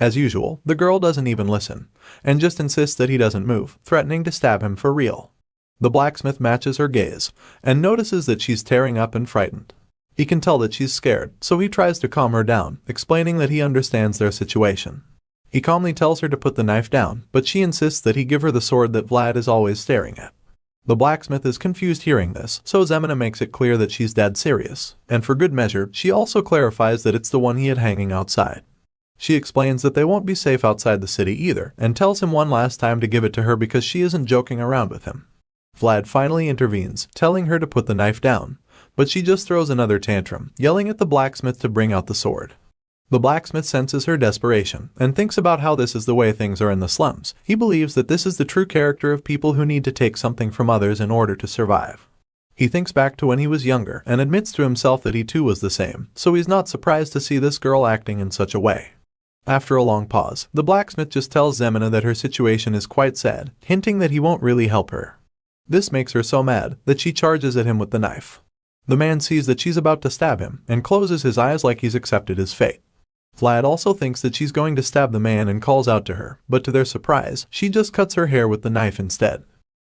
As usual, the girl doesn't even listen, and just insists that he doesn't move, threatening to stab him for real. The blacksmith matches her gaze, and notices that she's tearing up and frightened. He can tell that she's scared, so he tries to calm her down, explaining that he understands their situation. He calmly tells her to put the knife down, but she insists that he give her the sword that Vlad is always staring at. The blacksmith is confused hearing this, so Zemina makes it clear that she's dead serious, and for good measure, she also clarifies that it's the one he had hanging outside. She explains that they won't be safe outside the city either, and tells him one last time to give it to her because she isn't joking around with him. Vlad finally intervenes, telling her to put the knife down, but she just throws another tantrum, yelling at the blacksmith to bring out the sword. The blacksmith senses her desperation, and thinks about how this is the way things are in the slums. He believes that this is the true character of people who need to take something from others in order to survive. He thinks back to when he was younger, and admits to himself that he too was the same, so he's not surprised to see this girl acting in such a way. After a long pause, the blacksmith just tells Zemina that her situation is quite sad, hinting that he won't really help her. This makes her so mad that she charges at him with the knife. The man sees that she's about to stab him, and closes his eyes like he's accepted his fate. Vlad also thinks that she's going to stab the man and calls out to her, but to their surprise, she just cuts her hair with the knife instead.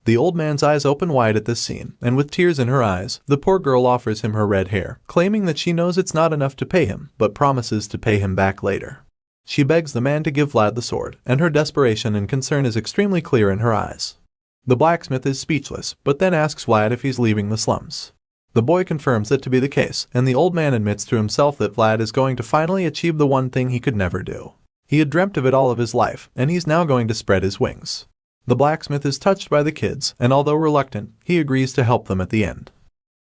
The old man's eyes open wide at this scene, and with tears in her eyes, the poor girl offers him her red hair, claiming that she knows it's not enough to pay him, but promises to pay him back later. She begs the man to give Vlad the sword, and her desperation and concern is extremely clear in her eyes. The blacksmith is speechless, but then asks Vlad if he's leaving the slums. The boy confirms that to be the case, and the old man admits to himself that Vlad is going to finally achieve the one thing he could never do. He had dreamt of it all of his life, and he's now going to spread his wings. The blacksmith is touched by the kids, and although reluctant, he agrees to help them at the end.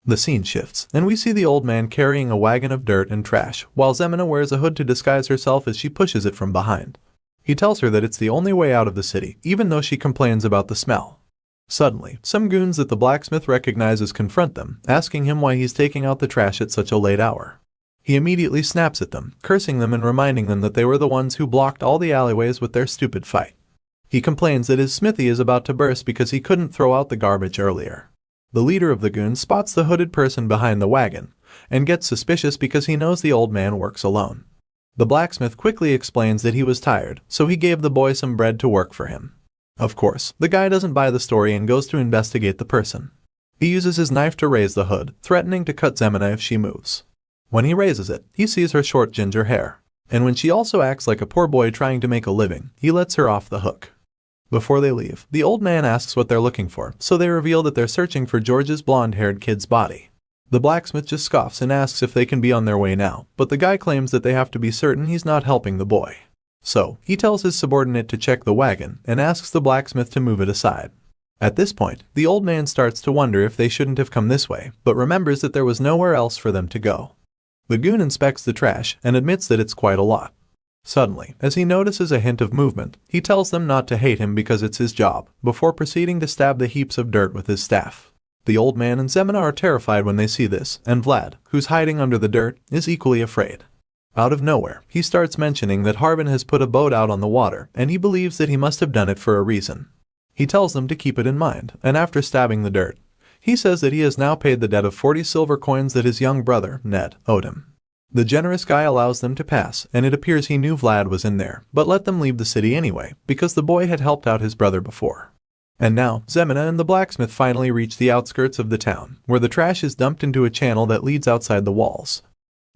The scene shifts, and we see the old man carrying a wagon of dirt and trash, while Zemina wears a hood to disguise herself as she pushes it from behind. He tells her that it's the only way out of the city, even though she complains about the smell. Suddenly, some goons that the blacksmith recognizes confront them, asking him why he's taking out the trash at such a late hour. He immediately snaps at them, cursing them and reminding them that they were the ones who blocked all the alleyways with their stupid fight. He complains that his smithy is about to burst because he couldn't throw out the garbage earlier. The leader of the goons spots the hooded person behind the wagon, and gets suspicious because he knows the old man works alone. The blacksmith quickly explains that he was tired, so he gave the boy some bread to work for him. Of course, the guy doesn't buy the story and goes to investigate the person. He uses his knife to raise the hood, threatening to cut Zemina if she moves. When he raises it, he sees her short ginger hair, and when she also acts like a poor boy trying to make a living, he lets her off the hook. Before they leave, the old man asks what they're looking for, so they reveal that they're searching for George's blonde-haired kid's body. The blacksmith just scoffs and asks if they can be on their way now, but the guy claims that they have to be certain he's not helping the boy. So, he tells his subordinate to check the wagon and asks the blacksmith to move it aside. At this point, the old man starts to wonder if they shouldn't have come this way, but remembers that there was nowhere else for them to go. The goon inspects the trash and admits that it's quite a lot. Suddenly, as he notices a hint of movement, he tells them not to hate him because it's his job, before proceeding to stab the heaps of dirt with his staff. The old man and Zemina are terrified when they see this, and Vlad, who's hiding under the dirt, is equally afraid. Out of nowhere, he starts mentioning that Harbin has put a boat out on the water, and he believes that he must have done it for a reason. He tells them to keep it in mind, and after stabbing the dirt, he says that he has now paid the debt of 40 silver coins that his young brother, Ned, owed him. The generous guy allows them to pass, and it appears he knew Vlad was in there, but let them leave the city anyway, because the boy had helped out his brother before. And now, Zemina and the blacksmith finally reach the outskirts of the town, where the trash is dumped into a channel that leads outside the walls.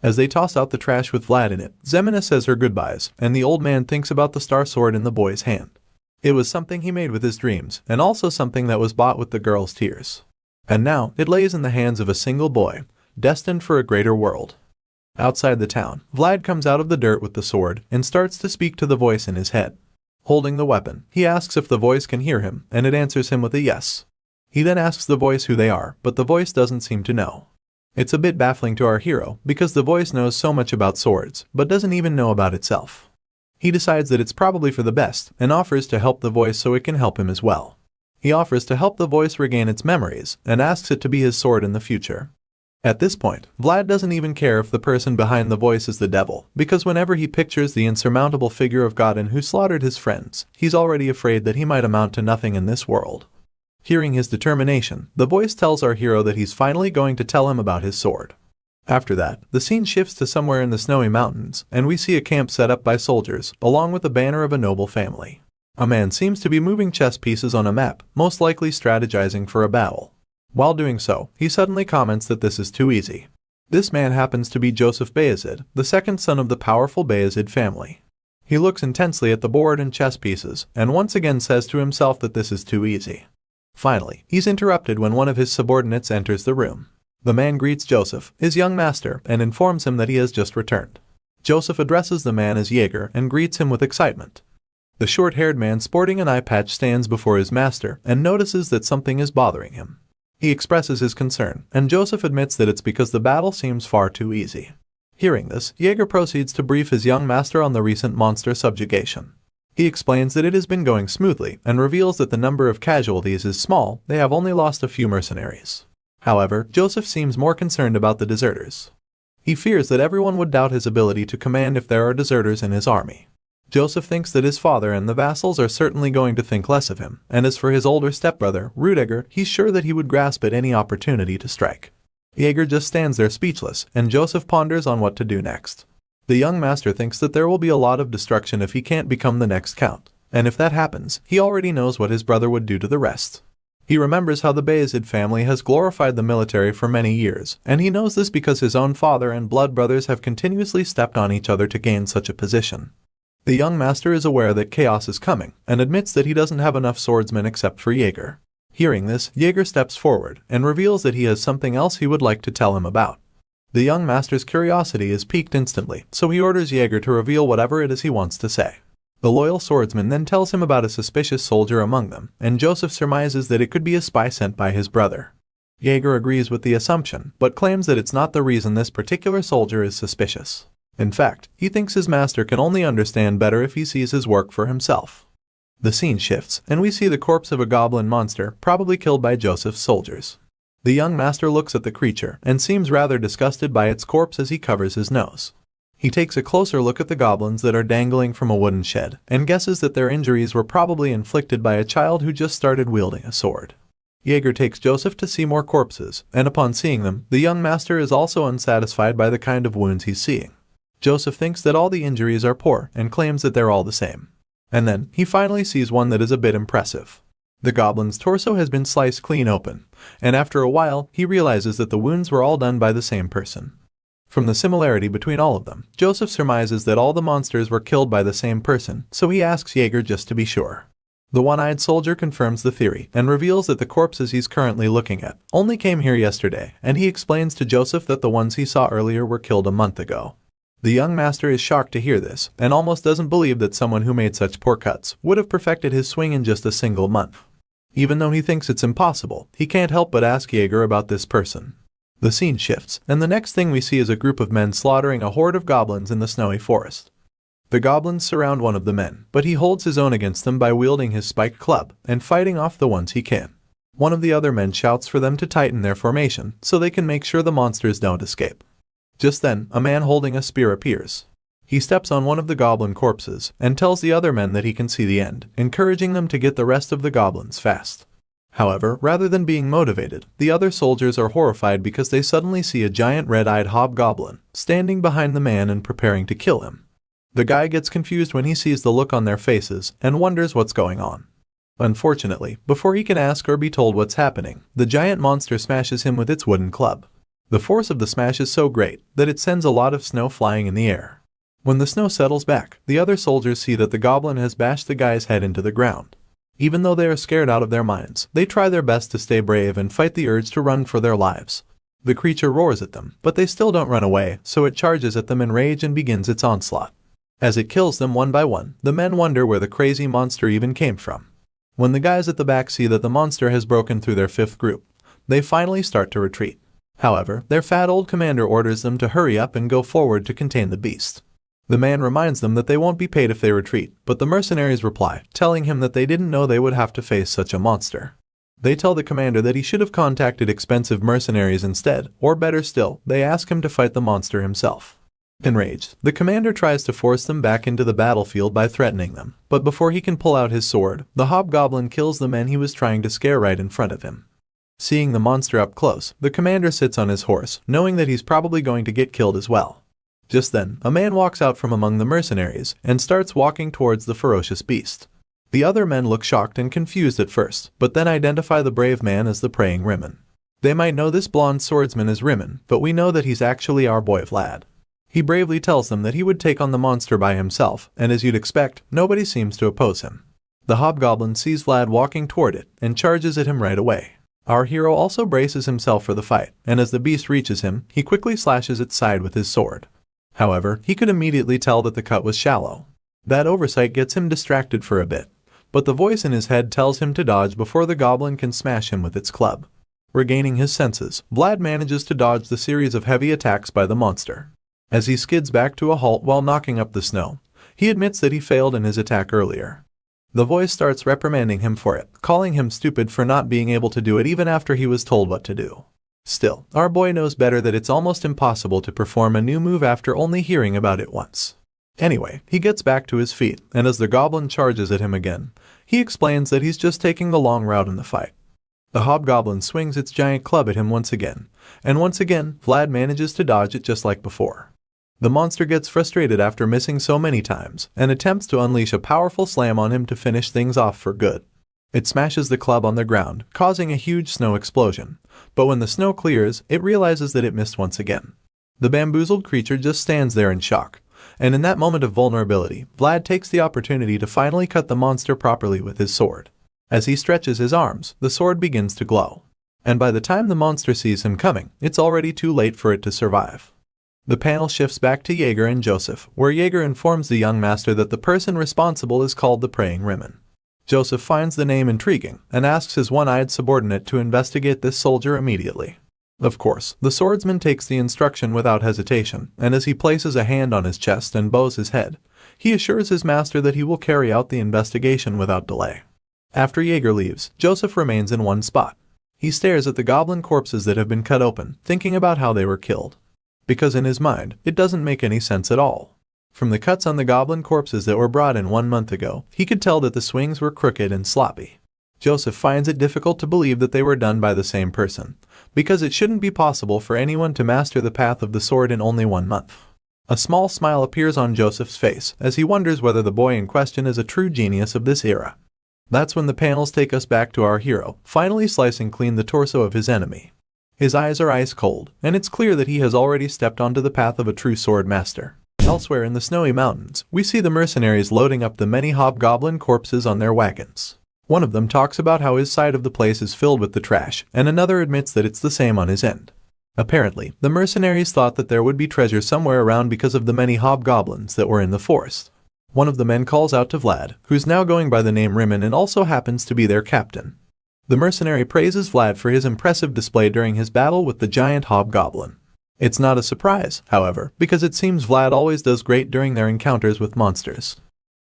As they toss out the trash with Vlad in it, Zemina says her goodbyes, and the old man thinks about the star sword in the boy's hand. It was something he made with his dreams, and also something that was bought with the girl's tears. And now, it lays in the hands of a single boy, destined for a greater world. Outside the town, Vlad comes out of the dirt with the sword, and starts to speak to the voice in his head. Holding the weapon, he asks if the voice can hear him, and it answers him with a yes. He then asks the voice who they are, but the voice doesn't seem to know. It's a bit baffling to our hero, because the voice knows so much about swords, but doesn't even know about itself. He decides that it's probably for the best, and offers to help the voice so it can help him as well. He offers to help the voice regain its memories, and asks it to be his sword in the future. At this point, Vlad doesn't even care if the person behind the voice is the devil, because whenever he pictures the insurmountable figure of Godin who slaughtered his friends, he's already afraid that he might amount to nothing in this world. Hearing his determination, the voice tells our hero that he's finally going to tell him about his sword. After that, the scene shifts to somewhere in the snowy mountains, and we see a camp set up by soldiers, along with a banner of a noble family. A man seems to be moving chess pieces on a map, most likely strategizing for a battle. While doing so, he suddenly comments that this is too easy. This man happens to be Joseph Bayezid, the second son of the powerful Bayezid family. He looks intensely at the board and chess pieces, and once again says to himself that this is too easy. Finally, he's interrupted when one of his subordinates enters the room. The man greets Joseph, his young master, and informs him that he has just returned. Joseph addresses the man as Jaeger and greets him with excitement. The short-haired man sporting an eye patch stands before his master and notices that something is bothering him. He expresses his concern, and Joseph admits that it's because the battle seems far too easy. Hearing this, Jaeger proceeds to brief his young master on the recent monster subjugation. He explains that it has been going smoothly, and reveals that the number of casualties is small, they have only lost a few mercenaries. However, Joseph seems more concerned about the deserters. He fears that everyone would doubt his ability to command if there are deserters in his army. Joseph thinks that his father and the vassals are certainly going to think less of him, and as for his older stepbrother, Rudiger, he's sure that he would grasp at any opportunity to strike. Jaeger just stands there speechless, and Joseph ponders on what to do next. The young master thinks that there will be a lot of destruction if he can't become the next count, and if that happens, he already knows what his brother would do to the rest. He remembers how the Bayezid family has glorified the military for many years, and he knows this because his own father and blood brothers have continuously stepped on each other to gain such a position. The young master is aware that chaos is coming, and admits that he doesn't have enough swordsmen except for Jaeger. Hearing this, Jaeger steps forward, and reveals that he has something else he would like to tell him about. The young master's curiosity is piqued instantly, so he orders Jaeger to reveal whatever it is he wants to say. The loyal swordsman then tells him about a suspicious soldier among them, and Joseph surmises that it could be a spy sent by his brother. Jaeger agrees with the assumption, but claims that it's not the reason this particular soldier is suspicious. In fact, he thinks his master can only understand better if he sees his work for himself. The scene shifts, and we see the corpse of a goblin monster, probably killed by Joseph's soldiers. The young master looks at the creature, and seems rather disgusted by its corpse as he covers his nose. He takes a closer look at the goblins that are dangling from a wooden shed, and guesses that their injuries were probably inflicted by a child who just started wielding a sword. Jaeger takes Joseph to see more corpses, and upon seeing them, the young master is also unsatisfied by the kind of wounds he's seeing. Joseph thinks that all the injuries are poor and claims that they're all the same. And then, he finally sees one that is a bit impressive. The goblin's torso has been sliced clean open, and after a while, he realizes that the wounds were all done by the same person. From the similarity between all of them, Joseph surmises that all the monsters were killed by the same person, so he asks Jaeger just to be sure. The one-eyed soldier confirms the theory, and reveals that the corpses he's currently looking at only came here yesterday, and he explains to Joseph that the ones he saw earlier were killed a month ago. The young master is shocked to hear this, and almost doesn't believe that someone who made such poor cuts would have perfected his swing in just a single month. Even though he thinks it's impossible, he can't help but ask Jaeger about this person. The scene shifts, and the next thing we see is a group of men slaughtering a horde of goblins in the snowy forest. The goblins surround one of the men, but he holds his own against them by wielding his spiked club and fighting off the ones he can. One of the other men shouts for them to tighten their formation so they can make sure the monsters don't escape. Just then, a man holding a spear appears. He steps on one of the goblin corpses and tells the other men that he can see the end, encouraging them to get the rest of the goblins fast. However, rather than being motivated, the other soldiers are horrified because they suddenly see a giant red-eyed hobgoblin standing behind the man and preparing to kill him. The guy gets confused when he sees the look on their faces and wonders what's going on. Unfortunately, before he can ask or be told what's happening, the giant monster smashes him with its wooden club. The force of the smash is so great that it sends a lot of snow flying in the air. When the snow settles back, the other soldiers see that the goblin has bashed the guy's head into the ground. Even though they are scared out of their minds, they try their best to stay brave and fight the urge to run for their lives. The creature roars at them, but they still don't run away, so it charges at them in rage and begins its onslaught. As it kills them one by one, the men wonder where the crazy monster even came from. When the guys at the back see that the monster has broken through their fifth group, they finally start to retreat. However, their fat old commander orders them to hurry up and go forward to contain the beast. The man reminds them that they won't be paid if they retreat, but the mercenaries reply, telling him that they didn't know they would have to face such a monster. They tell the commander that he should have contacted expensive mercenaries instead, or better still, they ask him to fight the monster himself. Enraged, the commander tries to force them back into the battlefield by threatening them, but before he can pull out his sword, the hobgoblin kills the men he was trying to scare right in front of him. Seeing the monster up close, the commander sits on his horse, knowing that he's probably going to get killed as well. Just then, a man walks out from among the mercenaries and starts walking towards the ferocious beast. The other men look shocked and confused at first, but then identify the brave man as the praying Rimmon. They might know this blonde swordsman as Rimmon, but we know that he's actually our boy Vlad. He bravely tells them that he would take on the monster by himself, and as you'd expect, nobody seems to oppose him. The hobgoblin sees Vlad walking toward it and charges at him right away. Our hero also braces himself for the fight, and as the beast reaches him, he quickly slashes its side with his sword. However, he could immediately tell that the cut was shallow. That oversight gets him distracted for a bit, but the voice in his head tells him to dodge before the goblin can smash him with its club. Regaining his senses, Vlad manages to dodge the series of heavy attacks by the monster. As he skids back to a halt while knocking up the snow, he admits that he failed in his attack earlier. The voice starts reprimanding him for it, calling him stupid for not being able to do it even after he was told what to do. Still, our boy knows better that it's almost impossible to perform a new move after only hearing about it once. Anyway, he gets back to his feet, and as the goblin charges at him again, he explains that he's just taking the long route in the fight. The hobgoblin swings its giant club at him once again, and once again, Vlad manages to dodge it just like before. The monster gets frustrated after missing so many times, and attempts to unleash a powerful slam on him to finish things off for good. It smashes the club on the ground, causing a huge snow explosion, but when the snow clears, it realizes that it missed once again. The bamboozled creature just stands there in shock, and in that moment of vulnerability, Vlad takes the opportunity to finally cut the monster properly with his sword. As he stretches his arms, the sword begins to glow, and by the time the monster sees him coming, it's already too late for it to survive. The panel shifts back to Jaeger and Joseph, where Jaeger informs the young master that the person responsible is called the Praying Rimmon. Joseph finds the name intriguing and asks his one-eyed subordinate to investigate this soldier immediately. Of course, the swordsman takes the instruction without hesitation, and as he places a hand on his chest and bows his head, he assures his master that he will carry out the investigation without delay. After Jaeger leaves, Joseph remains in one spot. He stares at the goblin corpses that have been cut open, thinking about how they were killed. Because in his mind, it doesn't make any sense at all. From the cuts on the goblin corpses that were brought in 1 month ago, he could tell that the swings were crooked and sloppy. Joseph finds it difficult to believe that they were done by the same person, because it shouldn't be possible for anyone to master the path of the sword in only 1 month. A small smile appears on Joseph's face as he wonders whether the boy in question is a true genius of this era. That's when the panels take us back to our hero, finally slicing clean the torso of his enemy. His eyes are ice cold, and it's clear that he has already stepped onto the path of a true swordmaster. Elsewhere in the snowy mountains, we see the mercenaries loading up the many hobgoblin corpses on their wagons. One of them talks about how his side of the place is filled with the trash, and another admits that it's the same on his end. Apparently, the mercenaries thought that there would be treasure somewhere around because of the many hobgoblins that were in the forest. One of the men calls out to Vlad, who's now going by the name Rimmon and also happens to be their captain. The mercenary praises Vlad for his impressive display during his battle with the giant hobgoblin. It's not a surprise, however, because it seems Vlad always does great during their encounters with monsters.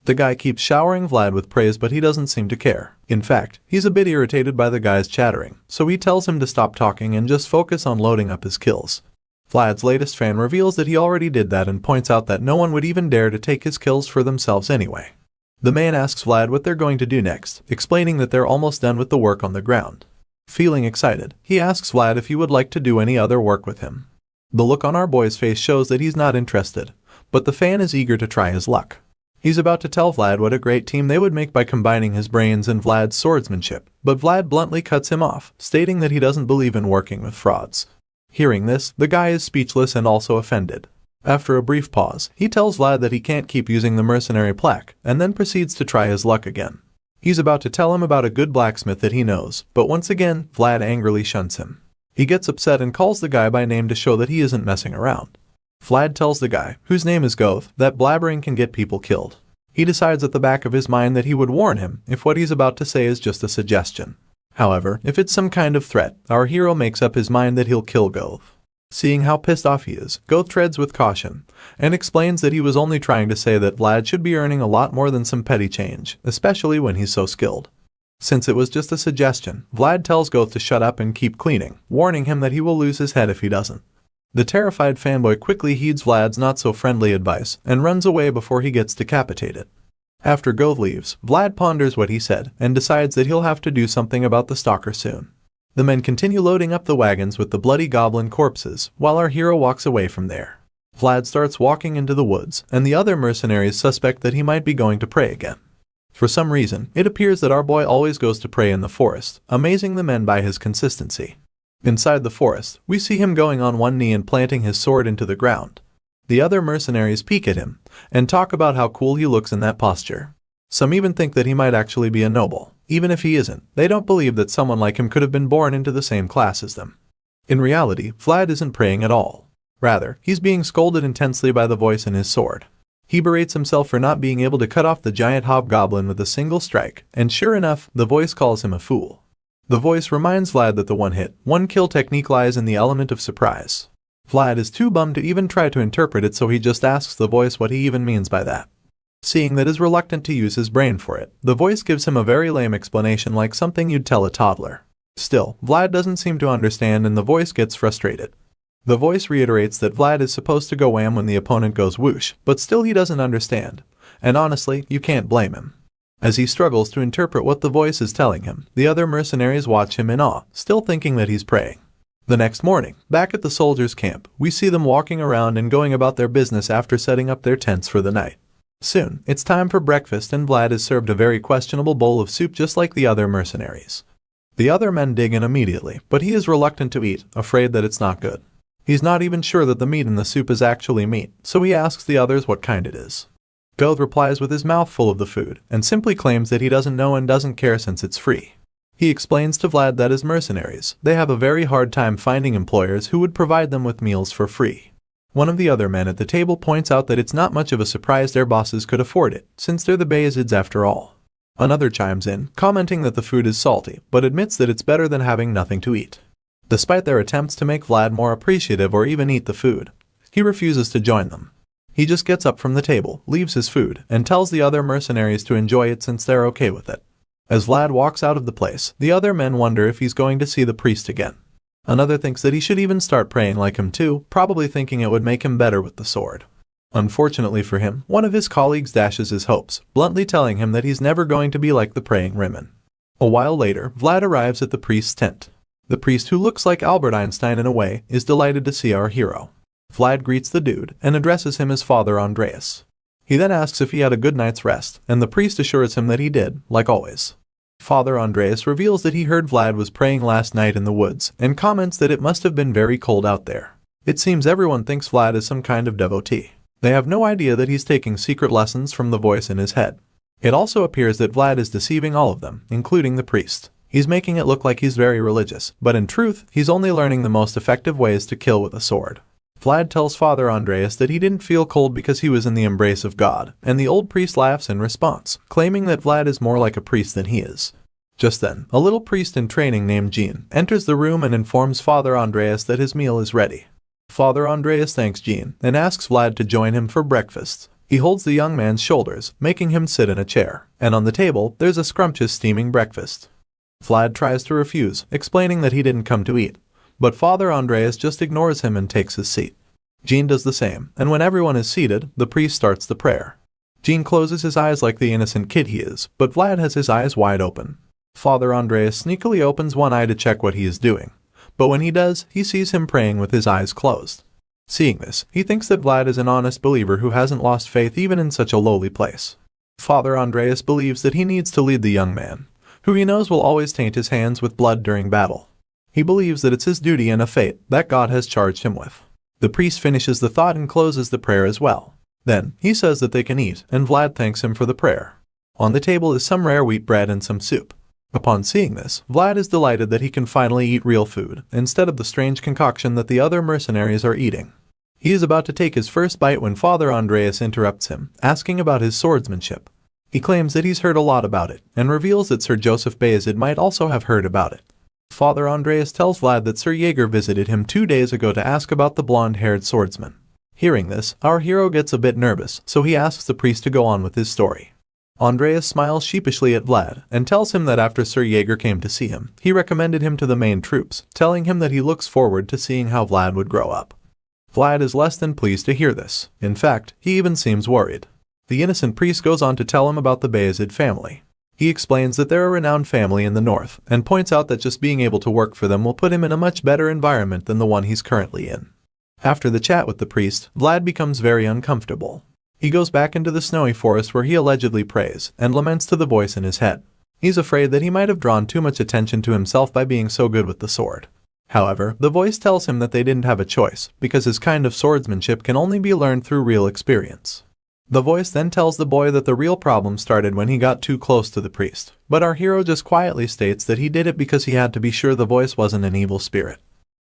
The guy keeps showering Vlad with praise, but he doesn't seem to care. In fact, he's a bit irritated by the guy's chattering, so he tells him to stop talking and just focus on loading up his kills. Vlad's latest fan reveals that he already did that and points out that no one would even dare to take his kills for themselves anyway. The man asks Vlad what they're going to do next, explaining that they're almost done with the work on the ground. Feeling excited, he asks Vlad if he would like to do any other work with him. The look on our boy's face shows that he's not interested, but the fan is eager to try his luck. He's about to tell Vlad what a great team they would make by combining his brains and Vlad's swordsmanship, but Vlad bluntly cuts him off, stating that he doesn't believe in working with frauds. Hearing this, the guy is speechless and also offended. After a brief pause, he tells Vlad that he can't keep using the mercenary plaque, and then proceeds to try his luck again. He's about to tell him about a good blacksmith that he knows, but once again, Vlad angrily shuns him. He gets upset and calls the guy by name to show that he isn't messing around. Vlad tells the guy, whose name is Goth, that blabbering can get people killed. He decides at the back of his mind that he would warn him if what he's about to say is just a suggestion. However, if it's some kind of threat, our hero makes up his mind that he'll kill Goth. Seeing how pissed off he is, Goth treads with caution, and explains that he was only trying to say that Vlad should be earning a lot more than some petty change, especially when he's so skilled. Since it was just a suggestion, Vlad tells Goth to shut up and keep cleaning, warning him that he will lose his head if he doesn't. The terrified fanboy quickly heeds Vlad's not-so-friendly advice and runs away before he gets decapitated. After Goth leaves, Vlad ponders what he said and decides that he'll have to do something about the stalker soon. The men continue loading up the wagons with the bloody goblin corpses while our hero walks away from there. Vlad starts walking into the woods, and the other mercenaries suspect that he might be going to pray again. For some reason, it appears that our boy always goes to pray in the forest, amazing the men by his consistency. Inside the forest, we see him going on one knee and planting his sword into the ground. The other mercenaries peek at him and talk about how cool he looks in that posture. Some even think that he might actually be a noble. Even if he isn't, they don't believe that someone like him could have been born into the same class as them. In reality, Vlad isn't praying at all. Rather, he's being scolded intensely by the voice in his sword. He berates himself for not being able to cut off the giant hobgoblin with a single strike, and sure enough, the voice calls him a fool. The voice reminds Vlad that the one-hit, one-kill technique lies in the element of surprise. Vlad is too bummed to even try to interpret it, so he just asks the voice what he even means by that. Seeing that he's reluctant to use his brain for it, the voice gives him a very lame explanation like something you'd tell a toddler. Still, Vlad doesn't seem to understand and the voice gets frustrated. The voice reiterates that Vlad is supposed to go wham when the opponent goes whoosh, but still he doesn't understand. And honestly, you can't blame him. As he struggles to interpret what the voice is telling him, the other mercenaries watch him in awe, still thinking that he's praying. The next morning, back at the soldiers' camp, we see them walking around and going about their business after setting up their tents for the night. Soon, it's time for breakfast and Vlad is served a very questionable bowl of soup just like the other mercenaries. The other men dig in immediately, but he is reluctant to eat, afraid that it's not good. He's not even sure that the meat in the soup is actually meat, so he asks the others what kind it is. Goth replies with his mouth full of the food, and simply claims that he doesn't know and doesn't care since it's free. He explains to Vlad that as mercenaries, they have a very hard time finding employers who would provide them with meals for free. One of the other men at the table points out that it's not much of a surprise their bosses could afford it, since they're the Bayazids after all. Another chimes in, commenting that the food is salty, but admits that it's better than having nothing to eat. Despite their attempts to make Vlad more appreciative or even eat the food, he refuses to join them. He just gets up from the table, leaves his food, and tells the other mercenaries to enjoy it since they're okay with it. As Vlad walks out of the place, the other men wonder if he's going to see the priest again. Another thinks that he should even start praying like him too, probably thinking it would make him better with the sword. Unfortunately for him, one of his colleagues dashes his hopes, bluntly telling him that he's never going to be like the praying Rimmon. A while later, Vlad arrives at the priest's tent. The priest, who looks like Albert Einstein in a way, is delighted to see our hero. Vlad greets the dude and addresses him as Father Andreas. He then asks if he had a good night's rest, and the priest assures him that he did, like always. Father Andreas reveals that he heard Vlad was praying last night in the woods, and comments that it must have been very cold out there. It seems everyone thinks Vlad is some kind of devotee. They have no idea that he's taking secret lessons from the voice in his head. It also appears that Vlad is deceiving all of them, including the priest. He's making it look like he's very religious, but in truth, he's only learning the most effective ways to kill with a sword. Vlad tells Father Andreas that he didn't feel cold because he was in the embrace of God, and the old priest laughs in response, claiming that Vlad is more like a priest than he is. Just then, a little priest in training named Jean enters the room and informs Father Andreas that his meal is ready. Father Andreas thanks Jean and asks Vlad to join him for breakfast. He holds the young man's shoulders, making him sit in a chair, and on the table there's a scrumptious steaming breakfast. Vlad tries to refuse, explaining that he didn't come to eat, but Father Andreas just ignores him and takes his seat. Jean does the same, and when everyone is seated, the priest starts the prayer. Jean closes his eyes like the innocent kid he is, but Vlad has his eyes wide open. Father Andreas sneakily opens one eye to check what he is doing, but when he does, he sees him praying with his eyes closed. Seeing this, he thinks that Vlad is an honest believer who hasn't lost faith even in such a lowly place. Father Andreas believes that he needs to lead the young man, who he knows will always taint his hands with blood during battle. He believes that it's his duty and a fate that God has charged him with. The priest finishes the thought and closes the prayer as well. Then, he says that they can eat, and Vlad thanks him for the prayer. On the table is some rare wheat bread and some soup. Upon seeing this, Vlad is delighted that he can finally eat real food, instead of the strange concoction that the other mercenaries are eating. He is about to take his first bite when Father Andreas interrupts him, asking about his swordsmanship. He claims that he's heard a lot about it, and reveals that Sir Joseph Bayezid might also have heard about it. Father Andreas tells Vlad that Sir Jaeger visited him 2 days ago to ask about the blonde-haired swordsman. Hearing this, our hero gets a bit nervous, so he asks the priest to go on with his story. Andreas smiles sheepishly at Vlad, and tells him that after Sir Jaeger came to see him, he recommended him to the main troops, telling him that he looks forward to seeing how Vlad would grow up. Vlad is less than pleased to hear this. In fact, he even seems worried. The innocent priest goes on to tell him about the Bayezid family. He explains that they're a renowned family in the north, and points out that just being able to work for them will put him in a much better environment than the one he's currently in. After the chat with the priest, Vlad becomes very uncomfortable. He goes back into the snowy forest where he allegedly prays, and laments to the voice in his head. He's afraid that he might have drawn too much attention to himself by being so good with the sword. However, the voice tells him that they didn't have a choice, because his kind of swordsmanship can only be learned through real experience. The voice then tells the boy that the real problem started when he got too close to the priest, but our hero just quietly states that he did it because he had to be sure the voice wasn't an evil spirit.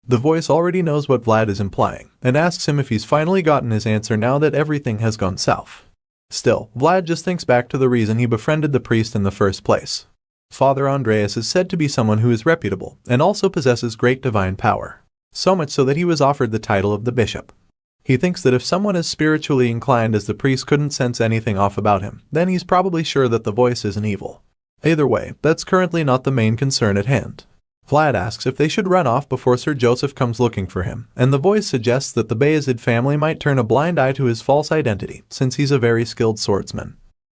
The voice already knows what Vlad is implying, and asks him if he's finally gotten his answer now that everything has gone south. Still, Vlad just thinks back to the reason he befriended the priest in the first place. Father Andreas is said to be someone who is reputable, and also possesses great divine power. So much so that he was offered the title of the bishop. He thinks that if someone as spiritually inclined as the priest couldn't sense anything off about him, then he's probably sure that the voice isn't evil. Either way, that's currently not the main concern at hand. Vlad asks if they should run off before Sir Joseph comes looking for him, and the voice suggests that the Bayezid family might turn a blind eye to his false identity, since he's a very skilled swordsman.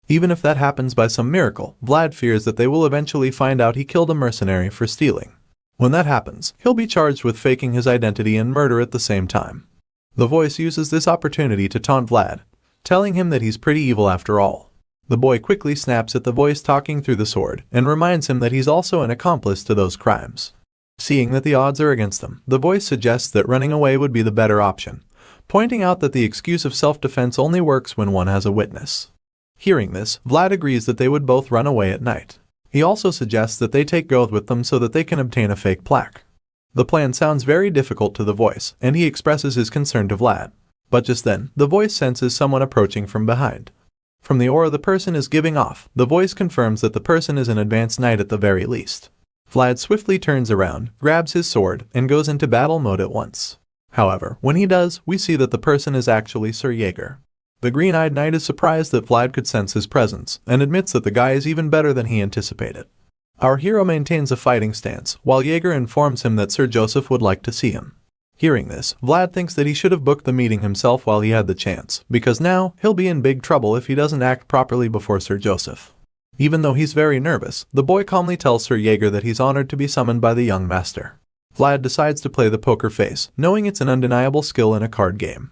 Even if that happens by some miracle, Vlad fears that they will eventually find out he killed a mercenary for stealing. When that happens, he'll be charged with faking his identity and murder at the same time. The voice uses this opportunity to taunt Vlad, telling him that he's pretty evil after all. The boy quickly snaps at the voice talking through the sword, and reminds him that he's also an accomplice to those crimes. Seeing that the odds are against them, the voice suggests that running away would be the better option, pointing out that the excuse of self-defense only works when one has a witness. Hearing this, Vlad agrees that they would both run away at night. He also suggests that they take Goth with them so that they can obtain a fake plaque. The plan sounds very difficult to the voice, and he expresses his concern to Vlad. But just then, the voice senses someone approaching from behind. From the aura the person is giving off, the voice confirms that the person is an advanced knight at the very least. Vlad swiftly turns around, grabs his sword, and goes into battle mode at once. However, when he does, we see that the person is actually Sir Jaeger. The green-eyed knight is surprised that Vlad could sense his presence, and admits that the guy is even better than he anticipated. Our hero maintains a fighting stance, while Jaeger informs him that Sir Joseph would like to see him. Hearing this, Vlad thinks that he should have booked the meeting himself while he had the chance, because now he'll be in big trouble if he doesn't act properly before Sir Joseph. Even though he's very nervous, the boy calmly tells Sir Jaeger that he's honored to be summoned by the young master. Vlad decides to play the poker face, knowing it's an undeniable skill in a card game.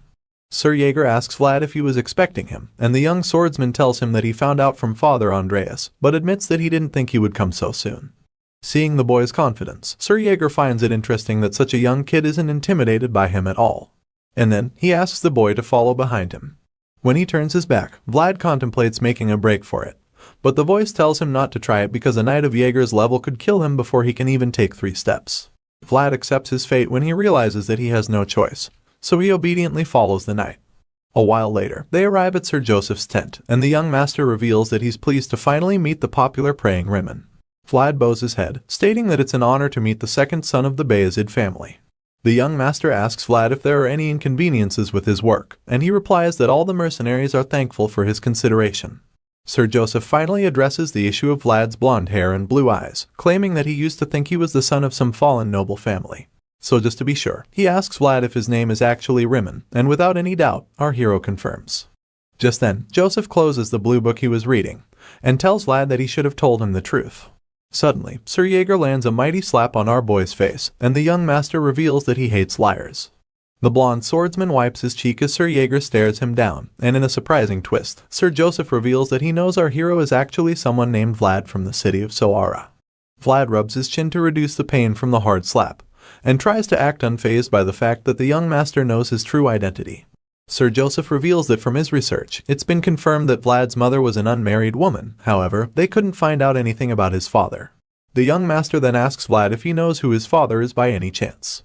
Sir Jaeger asks Vlad if he was expecting him, and the young swordsman tells him that he found out from Father Andreas, but admits that he didn't think he would come so soon. Seeing the boy's confidence, Sir Jaeger finds it interesting that such a young kid isn't intimidated by him at all. And then, he asks the boy to follow behind him. When he turns his back, Vlad contemplates making a break for it, but the voice tells him not to try it because a knight of Jaeger's level could kill him before he can even take 3 steps. Vlad accepts his fate when he realizes that he has no choice, so he obediently follows the knight. A while later, they arrive at Sir Joseph's tent, and the young master reveals that he's pleased to finally meet the popular praying Rimmon. Vlad bows his head, stating that it's an honor to meet the second son of the Bayezid family. The young master asks Vlad if there are any inconveniences with his work, and he replies that all the mercenaries are thankful for his consideration. Sir Joseph finally addresses the issue of Vlad's blonde hair and blue eyes, claiming that he used to think he was the son of some fallen noble family. So just to be sure, he asks Vlad if his name is actually Rimmon, and without any doubt, our hero confirms. Just then, Joseph closes the blue book he was reading, and tells Vlad that he should have told him the truth. Suddenly, Sir Jaeger lands a mighty slap on our boy's face, and the young master reveals that he hates liars. The blonde swordsman wipes his cheek as Sir Jaeger stares him down, and in a surprising twist, Sir Joseph reveals that he knows our hero is actually someone named Vlad from the city of Soara. Vlad rubs his chin to reduce the pain from the hard slap, and tries to act unfazed by the fact that the young master knows his true identity. Sir Joseph reveals that from his research, it's been confirmed that Vlad's mother was an unmarried woman. However, they couldn't find out anything about his father. The young master then asks Vlad if he knows who his father is by any chance.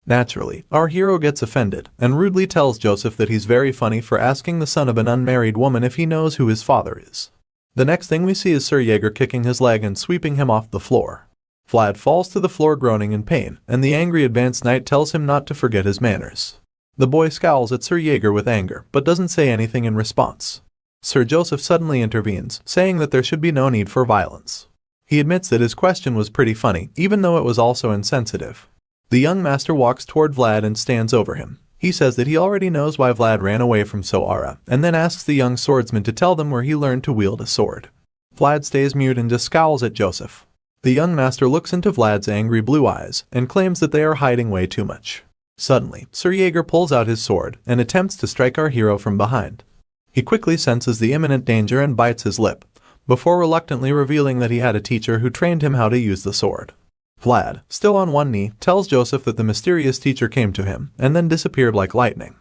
Naturally, our hero gets offended, and rudely tells Joseph that he's very funny for asking the son of an unmarried woman if he knows who his father is. The next thing we see is Sir Jaeger kicking his leg and sweeping him off the floor. Vlad falls to the floor groaning in pain, and the angry advanced knight tells him not to forget his manners. The boy scowls at Sir Jaeger with anger, but doesn't say anything in response. Sir Joseph suddenly intervenes, saying that there should be no need for violence. He admits that his question was pretty funny, even though it was also insensitive. The young master walks toward Vlad and stands over him. He says that he already knows why Vlad ran away from Soara, and then asks the young swordsman to tell them where he learned to wield a sword. Vlad stays mute and just scowls at Joseph. The young master looks into Vlad's angry blue eyes, and claims that they are hiding way too much. Suddenly, Sir Jaeger pulls out his sword, and attempts to strike our hero from behind. He quickly senses the imminent danger and bites his lip, before reluctantly revealing that he had a teacher who trained him how to use the sword. Vlad, still on one knee, tells Joseph that the mysterious teacher came to him, and then disappeared like lightning.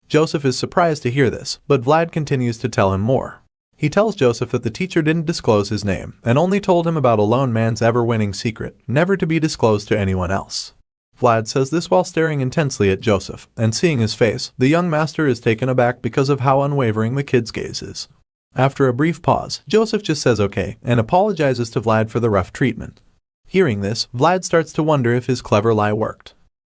Joseph is surprised to hear this, but Vlad continues to tell him more. He tells Joseph that the teacher didn't disclose his name, and only told him about a lone man's ever-winning secret, never to be disclosed to anyone else. Vlad says this while staring intensely at Joseph, and seeing his face, the young master is taken aback because of how unwavering the kid's gaze is. After a brief pause, Joseph just says okay, and apologizes to Vlad for the rough treatment. Hearing this, Vlad starts to wonder if his clever lie worked.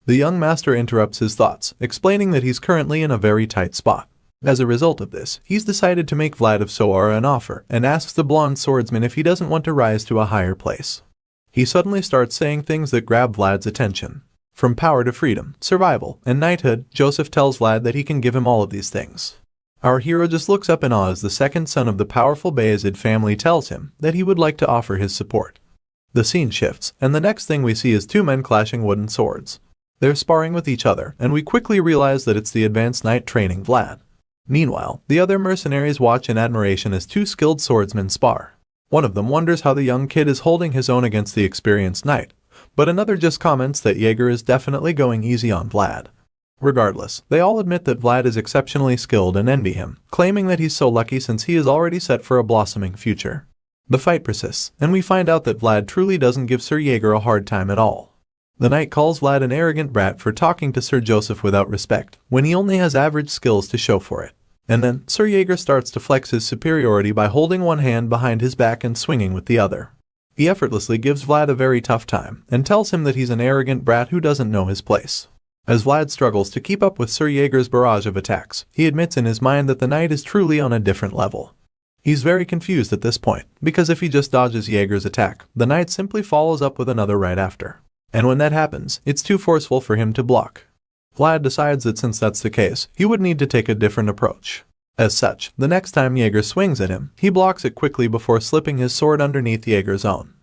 The young master interrupts his thoughts, explaining that he's currently in a very tight spot. As a result of this, he's decided to make Vlad of Soara an offer, and asks the blonde swordsman if he doesn't want to rise to a higher place. He suddenly starts saying things that grab Vlad's attention. From power to freedom, survival, and knighthood, Joseph tells Vlad that he can give him all of these things. Our hero just looks up in awe as the second son of the powerful Bayezid family tells him that he would like to offer his support. The scene shifts, and the next thing we see is two men clashing wooden swords. They're sparring with each other, and we quickly realize that it's the advanced knight training Vlad. Meanwhile, the other mercenaries watch in admiration as two skilled swordsmen spar. One of them wonders how the young kid is holding his own against the experienced knight, but another just comments that Jaeger is definitely going easy on Vlad. Regardless, they all admit that Vlad is exceptionally skilled and envy him, claiming that he's so lucky since he is already set for a blossoming future. The fight persists, and we find out that Vlad truly doesn't give Sir Jaeger a hard time at all. The knight calls Vlad an arrogant brat for talking to Sir Joseph without respect, when he only has average skills to show for it. And then, Sir Jaeger starts to flex his superiority by holding one hand behind his back and swinging with the other. He effortlessly gives Vlad a very tough time, and tells him that he's an arrogant brat who doesn't know his place. As Vlad struggles to keep up with Sir Jaeger's barrage of attacks, he admits in his mind that the knight is truly on a different level. He's very confused at this point, because if he just dodges Jaeger's attack, the knight simply follows up with another right after. And when that happens, it's too forceful for him to block. Vlad decides that since that's the case, he would need to take a different approach. As such, the next time Jaeger swings at him, he blocks it quickly before slipping his sword underneath Jaeger's own.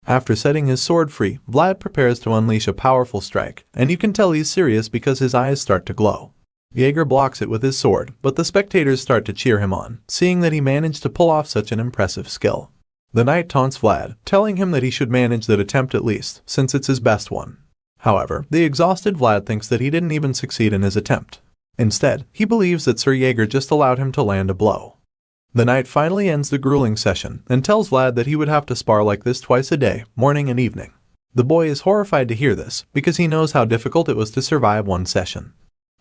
After setting his sword free, Vlad prepares to unleash a powerful strike, and you can tell he's serious because his eyes start to glow. Jaeger blocks it with his sword, but the spectators start to cheer him on, seeing that he managed to pull off such an impressive skill. The knight taunts Vlad, telling him that he should manage that attempt at least, since it's his best one. However, the exhausted Vlad thinks that he didn't even succeed in his attempt. Instead, he believes that Sir Jaeger just allowed him to land a blow. The knight finally ends the grueling session, and tells Vlad that he would have to spar like this twice a day, morning and evening. The boy is horrified to hear this, because he knows how difficult it was to survive one session.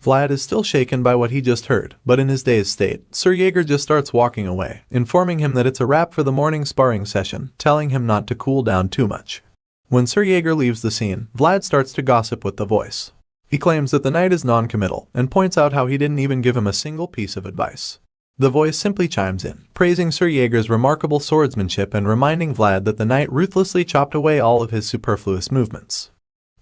Vlad is still shaken by what he just heard, but in his dazed state, Sir Jaeger just starts walking away, informing him that it's a wrap for the morning sparring session, telling him not to cool down too much. When Sir Jaeger leaves the scene, Vlad starts to gossip with the voice. He claims that the knight is non-committal and points out how he didn't even give him a single piece of advice. The voice simply chimes in, praising Sir Jaeger's remarkable swordsmanship and reminding Vlad that the knight ruthlessly chopped away all of his superfluous movements.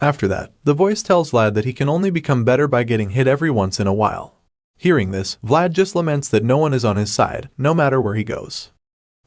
After that, the voice tells Vlad that he can only become better by getting hit every once in a while. Hearing this, Vlad just laments that no one is on his side, no matter where he goes.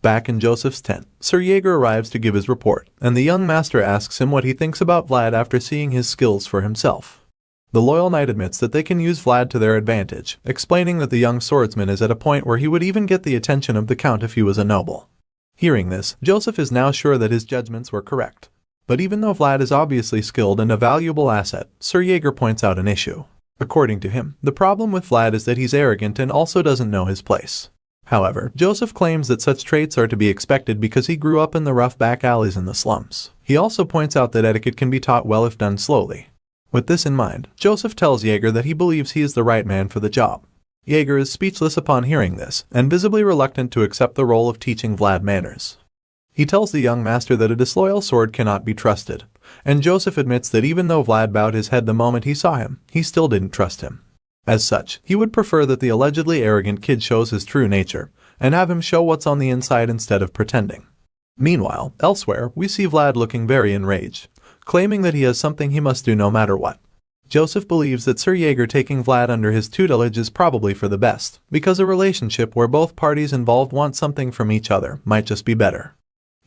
Back in Joseph's tent, Sir Jaeger arrives to give his report, and the young master asks him what he thinks about Vlad after seeing his skills for himself. The loyal knight admits that they can use Vlad to their advantage, explaining that the young swordsman is at a point where he would even get the attention of the count if he was a noble. Hearing this, Joseph is now sure that his judgments were correct. But even though Vlad is obviously skilled and a valuable asset, Sir Jaeger points out an issue. According to him, the problem with Vlad is that he's arrogant and also doesn't know his place. However, Joseph claims that such traits are to be expected because he grew up in the rough back alleys in the slums. He also points out that etiquette can be taught well if done slowly. With this in mind, Joseph tells Jaeger that he believes he is the right man for the job. Jaeger is speechless upon hearing this, and visibly reluctant to accept the role of teaching Vlad manners. He tells the young master that a disloyal sword cannot be trusted, and Joseph admits that even though Vlad bowed his head the moment he saw him, he still didn't trust him. As such, he would prefer that the allegedly arrogant kid shows his true nature, and have him show what's on the inside instead of pretending. Meanwhile, elsewhere, we see Vlad looking very enraged, claiming that he has something he must do no matter what. Joseph believes that Sir Jaeger taking Vlad under his tutelage is probably for the best, because a relationship where both parties involved want something from each other might just be better.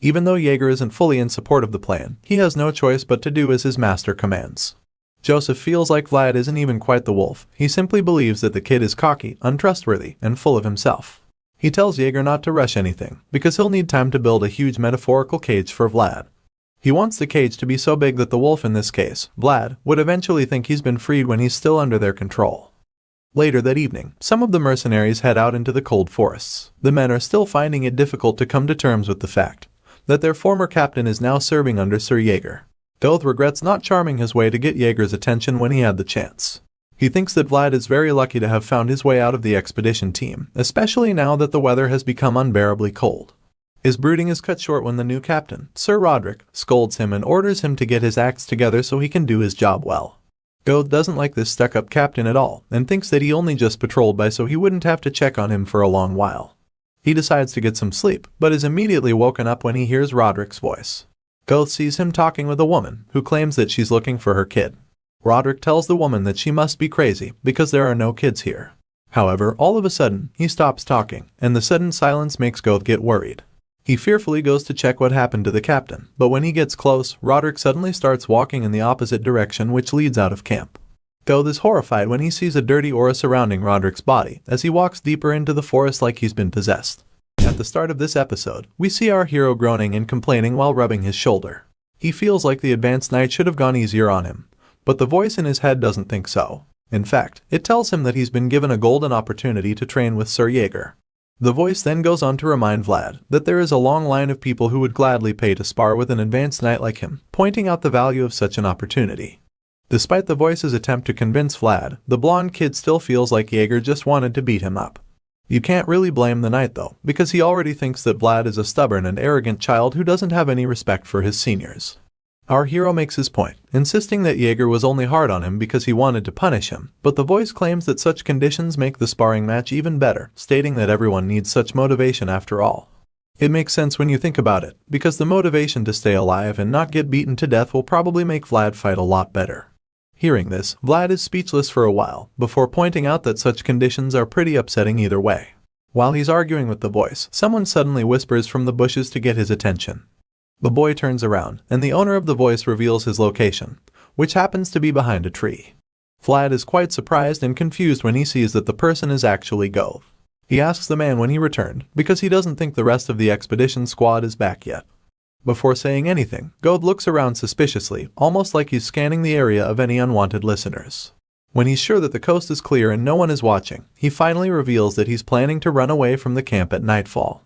Even though Jaeger isn't fully in support of the plan, he has no choice but to do as his master commands. Joseph feels like Vlad isn't even quite the wolf. He simply believes that the kid is cocky, untrustworthy, and full of himself. He tells Jaeger not to rush anything, because he'll need time to build a huge metaphorical cage for Vlad. He wants the cage to be so big that the wolf in this case, Vlad, would eventually think he's been freed when he's still under their control. Later that evening, some of the mercenaries head out into the cold forests. The men are still finding it difficult to come to terms with the fact that their former captain is now serving under Sir Jaeger. Goth regrets not charming his way to get Jaeger's attention when he had the chance. He thinks that Vlad is very lucky to have found his way out of the expedition team, especially now that the weather has become unbearably cold. His brooding is cut short when the new captain, Sir Roderick, scolds him and orders him to get his acts together so he can do his job well. Goth doesn't like this stuck-up captain at all, and thinks that he only just patrolled by so he wouldn't have to check on him for a long while. He decides to get some sleep, but is immediately woken up when he hears Roderick's voice. Goth sees him talking with a woman, who claims that she's looking for her kid. Roderick tells the woman that she must be crazy, because there are no kids here. However, all of a sudden, he stops talking, and the sudden silence makes Goth get worried. He fearfully goes to check what happened to the captain, but when he gets close, Roderick suddenly starts walking in the opposite direction, which leads out of camp. Goth is horrified when he sees a dirty aura surrounding Roderick's body, as he walks deeper into the forest like he's been possessed. At the start of this episode, we see our hero groaning and complaining while rubbing his shoulder. He feels like the advanced knight should have gone easier on him, but the voice in his head doesn't think so. In fact, it tells him that he's been given a golden opportunity to train with Sir Jaeger. The voice then goes on to remind Vlad that there is a long line of people who would gladly pay to spar with an advanced knight like him, pointing out the value of such an opportunity. Despite the voice's attempt to convince Vlad, the blonde kid still feels like Jaeger just wanted to beat him up. You can't really blame the knight though, because he already thinks that Vlad is a stubborn and arrogant child who doesn't have any respect for his seniors. Our hero makes his point, insisting that Jaeger was only hard on him because he wanted to punish him, but the voice claims that such conditions make the sparring match even better, stating that everyone needs such motivation after all. It makes sense when you think about it, because the motivation to stay alive and not get beaten to death will probably make Vlad fight a lot better. Hearing this, Vlad is speechless for a while, before pointing out that such conditions are pretty upsetting either way. While he's arguing with the voice, someone suddenly whispers from the bushes to get his attention. The boy turns around, and the owner of the voice reveals his location, which happens to be behind a tree. Vlad is quite surprised and confused when he sees that the person is actually Goth. He asks the man when he returned, because he doesn't think the rest of the expedition squad is back yet. Before saying anything, Goth looks around suspiciously, almost like he's scanning the area of any unwanted listeners. When he's sure that the coast is clear and no one is watching, he finally reveals that he's planning to run away from the camp at nightfall.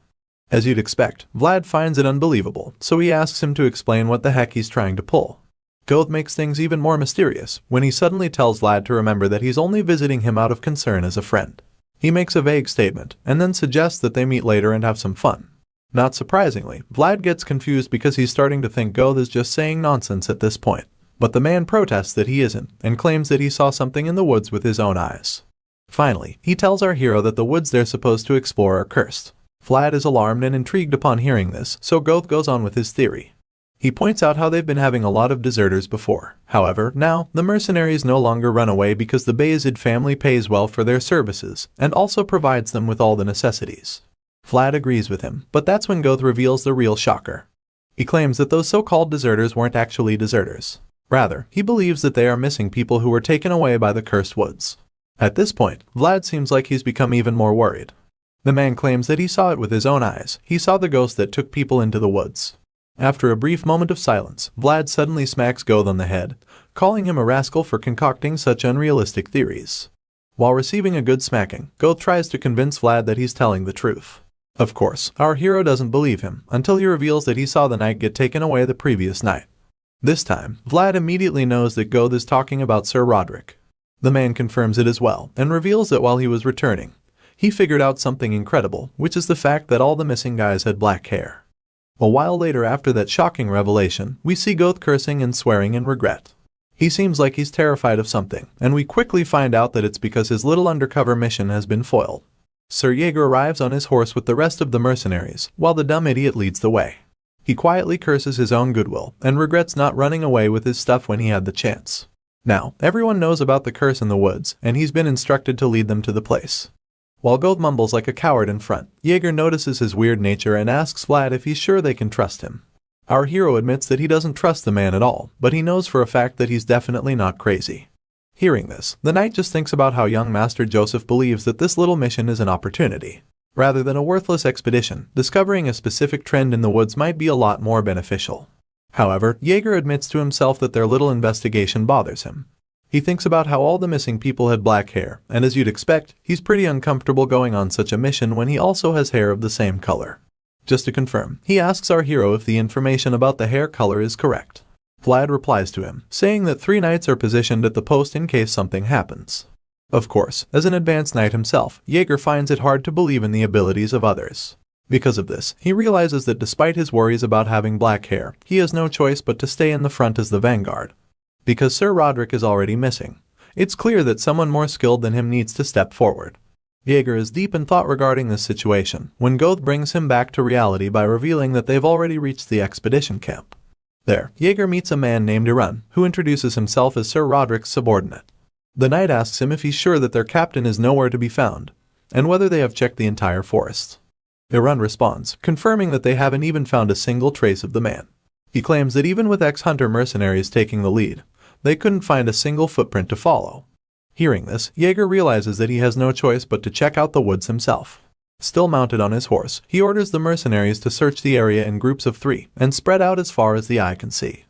As you'd expect, Vlad finds it unbelievable, so he asks him to explain what the heck he's trying to pull. Goth makes things even more mysterious when he suddenly tells Vlad to remember that he's only visiting him out of concern as a friend. He makes a vague statement, and then suggests that they meet later and have some fun. Not surprisingly, Vlad gets confused because he's starting to think Goth is just saying nonsense at this point. But the man protests that he isn't and claims that he saw something in the woods with his own eyes. Finally, he tells our hero that the woods they're supposed to explore are cursed. Vlad is alarmed and intrigued upon hearing this, so Goth goes on with his theory. He points out how they've been having a lot of deserters before. However, now, the mercenaries no longer run away because the Bayezid family pays well for their services and also provides them with all the necessities. Vlad agrees with him, but that's when Goth reveals the real shocker. He claims that those so-called deserters weren't actually deserters. Rather, he believes that they are missing people who were taken away by the cursed woods. At this point, Vlad seems like he's become even more worried. The man claims that he saw it with his own eyes. He saw the ghost that took people into the woods. After a brief moment of silence, Vlad suddenly smacks Goth on the head, calling him a rascal for concocting such unrealistic theories. While receiving a good smacking, Goth tries to convince Vlad that he's telling the truth. Of course, our hero doesn't believe him until he reveals that he saw the knight get taken away the previous night. This time, Vlad immediately knows that Goth is talking about Sir Roderick. The man confirms it as well and reveals that while he was returning, he figured out something incredible, which is the fact that all the missing guys had black hair. A while later after that shocking revelation, we see Goth cursing and swearing in regret. He seems like he's terrified of something, and we quickly find out that it's because his little undercover mission has been foiled. Sir Jaeger arrives on his horse with the rest of the mercenaries, while the dumb idiot leads the way. He quietly curses his own goodwill and regrets not running away with his stuff when he had the chance. Now, everyone knows about the curse in the woods, and he's been instructed to lead them to the place. While Goth mumbles like a coward in front, Jaeger notices his weird nature and asks Vlad if he's sure they can trust him. Our hero admits that he doesn't trust the man at all, but he knows for a fact that he's definitely not crazy. Hearing this, the knight just thinks about how young Master Joseph believes that this little mission is an opportunity. Rather than a worthless expedition, discovering a specific trend in the woods might be a lot more beneficial. However, Jaeger admits to himself that their little investigation bothers him. He thinks about how all the missing people had black hair, and as you'd expect, he's pretty uncomfortable going on such a mission when he also has hair of the same color. Just to confirm, he asks our hero if the information about the hair color is correct. Vlad replies to him, saying that 3 knights are positioned at the post in case something happens. Of course, as an advanced knight himself, Jaeger finds it hard to believe in the abilities of others. Because of this, he realizes that despite his worries about having black hair, he has no choice but to stay in the front as the vanguard. Because Sir Roderick is already missing, it's clear that someone more skilled than him needs to step forward. Jaeger is deep in thought regarding this situation, when Goth brings him back to reality by revealing that they've already reached the expedition camp. There, Jaeger meets a man named Irun, who introduces himself as Sir Roderick's subordinate. The knight asks him if he's sure that their captain is nowhere to be found, and whether they have checked the entire forest. Irun responds, confirming that they haven't even found a single trace of the man. He claims that even with ex-hunter mercenaries taking the lead, they couldn't find a single footprint to follow. Hearing this, Jaeger realizes that he has no choice but to check out the woods himself. Still mounted on his horse, he orders the mercenaries to search the area in groups of 3 and spread out as far as the eye can see.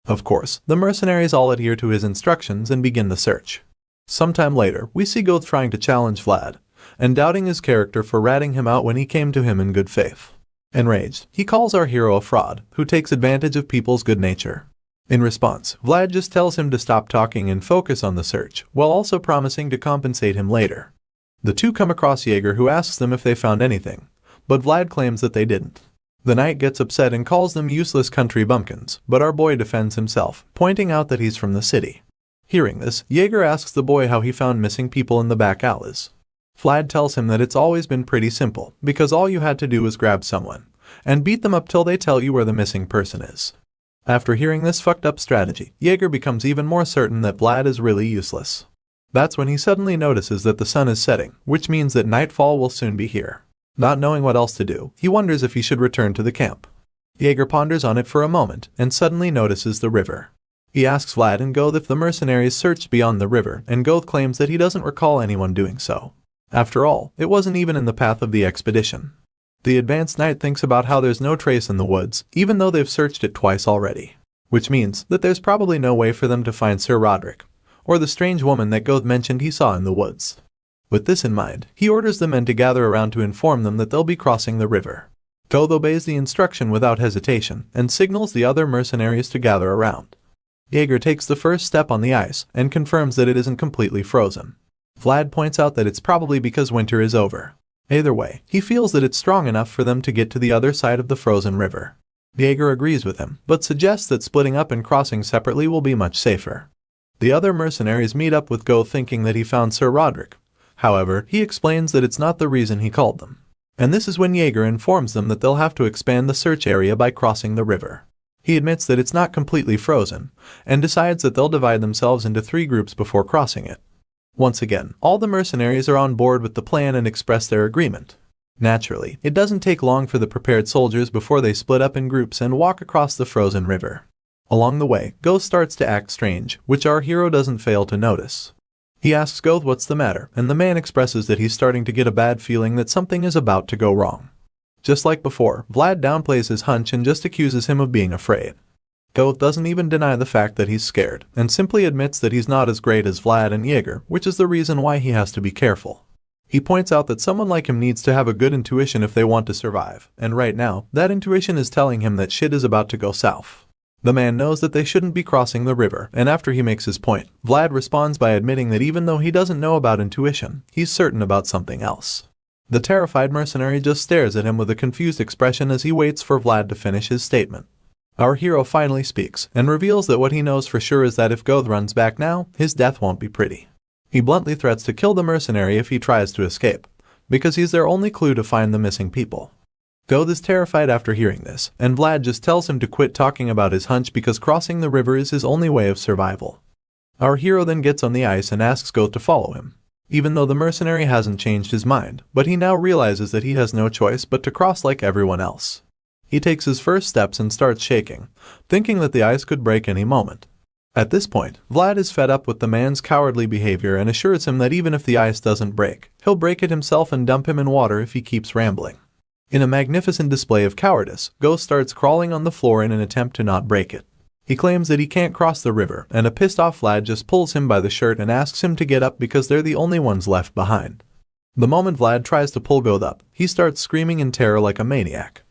Of course, the mercenaries all adhere to his instructions and begin the search. Sometime later, we see Goth trying to challenge Vlad, and doubting his character for ratting him out when he came to him in good faith. Enraged, he calls our hero a fraud, who takes advantage of people's good nature. In response, Vlad just tells him to stop talking and focus on the search, while also promising to compensate him later. The two come across Jaeger, who asks them if they found anything, but Vlad claims that they didn't. The knight gets upset and calls them useless country bumpkins, but our boy defends himself, pointing out that he's from the city. Hearing this, Jaeger asks the boy how he found missing people in the back alleys. Vlad tells him that it's always been pretty simple, because all you had to do was grab someone, and beat them up till they tell you where the missing person is. After hearing this fucked up strategy, Jaeger becomes even more certain that Vlad is really useless. That's when he suddenly notices that the sun is setting, which means that nightfall will soon be here. Not knowing what else to do, he wonders if he should return to the camp. Jaeger ponders on it for a moment, and suddenly notices the river. He asks Vlad and Goth if the mercenaries searched beyond the river, and Goth claims that he doesn't recall anyone doing so. After all, it wasn't even in the path of the expedition. The advanced knight thinks about how there's no trace in the woods, even though they've searched it twice already. Which means that there's probably no way for them to find Sir Roderick, or the strange woman that Goth mentioned he saw in the woods. With this in mind, he orders the men to gather around to inform them that they'll be crossing the river. Goth obeys the instruction without hesitation, and signals the other mercenaries to gather around. Jaeger takes the first step on the ice, and confirms that it isn't completely frozen. Vlad points out that it's probably because winter is over. Either way, he feels that it's strong enough for them to get to the other side of the frozen river. Jaeger agrees with him, but suggests that splitting up and crossing separately will be much safer. The other mercenaries meet up with Go thinking that he found Sir Roderick. However, he explains that it's not the reason he called them. And this is when Jaeger informs them that they'll have to expand the search area by crossing the river. He admits that it's not completely frozen, and decides that they'll divide themselves into 3 groups before crossing it. Once again, all the mercenaries are on board with the plan and express their agreement. Naturally, it doesn't take long for the prepared soldiers before they split up in groups and walk across the frozen river. Along the way, Go starts to act strange, which our hero doesn't fail to notice. He asks Go what's the matter, and the man expresses that he's starting to get a bad feeling that something is about to go wrong. Just like before, Vlad downplays his hunch and just accuses him of being afraid. Go doesn't even deny the fact that he's scared, and simply admits that he's not as great as Vlad and Jaeger, which is the reason why he has to be careful. He points out that someone like him needs to have a good intuition if they want to survive, and right now, that intuition is telling him that shit is about to go south. The man knows that they shouldn't be crossing the river, and after he makes his point, Vlad responds by admitting that even though he doesn't know about intuition, he's certain about something else. The terrified mercenary just stares at him with a confused expression as he waits for Vlad to finish his statement. Our hero finally speaks, and reveals that what he knows for sure is that if Goth runs back now, his death won't be pretty. He bluntly threats to kill the mercenary if he tries to escape, because he's their only clue to find the missing people. Goth is terrified after hearing this, and Vlad just tells him to quit talking about his hunch because crossing the river is his only way of survival. Our hero then gets on the ice and asks Goth to follow him, even though the mercenary hasn't changed his mind, but he now realizes that he has no choice but to cross like everyone else. He takes his first steps and starts shaking, thinking that the ice could break any moment. At this point, Vlad is fed up with the man's cowardly behavior and assures him that even if the ice doesn't break, he'll break it himself and dump him in water if he keeps rambling. In a magnificent display of cowardice, Ghost starts crawling on the floor in an attempt to not break it. He claims that he can't cross the river, and a pissed-off Vlad just pulls him by the shirt and asks him to get up because they're the only ones left behind. The moment Vlad tries to pull Ghost up, he starts screaming in terror like a maniac.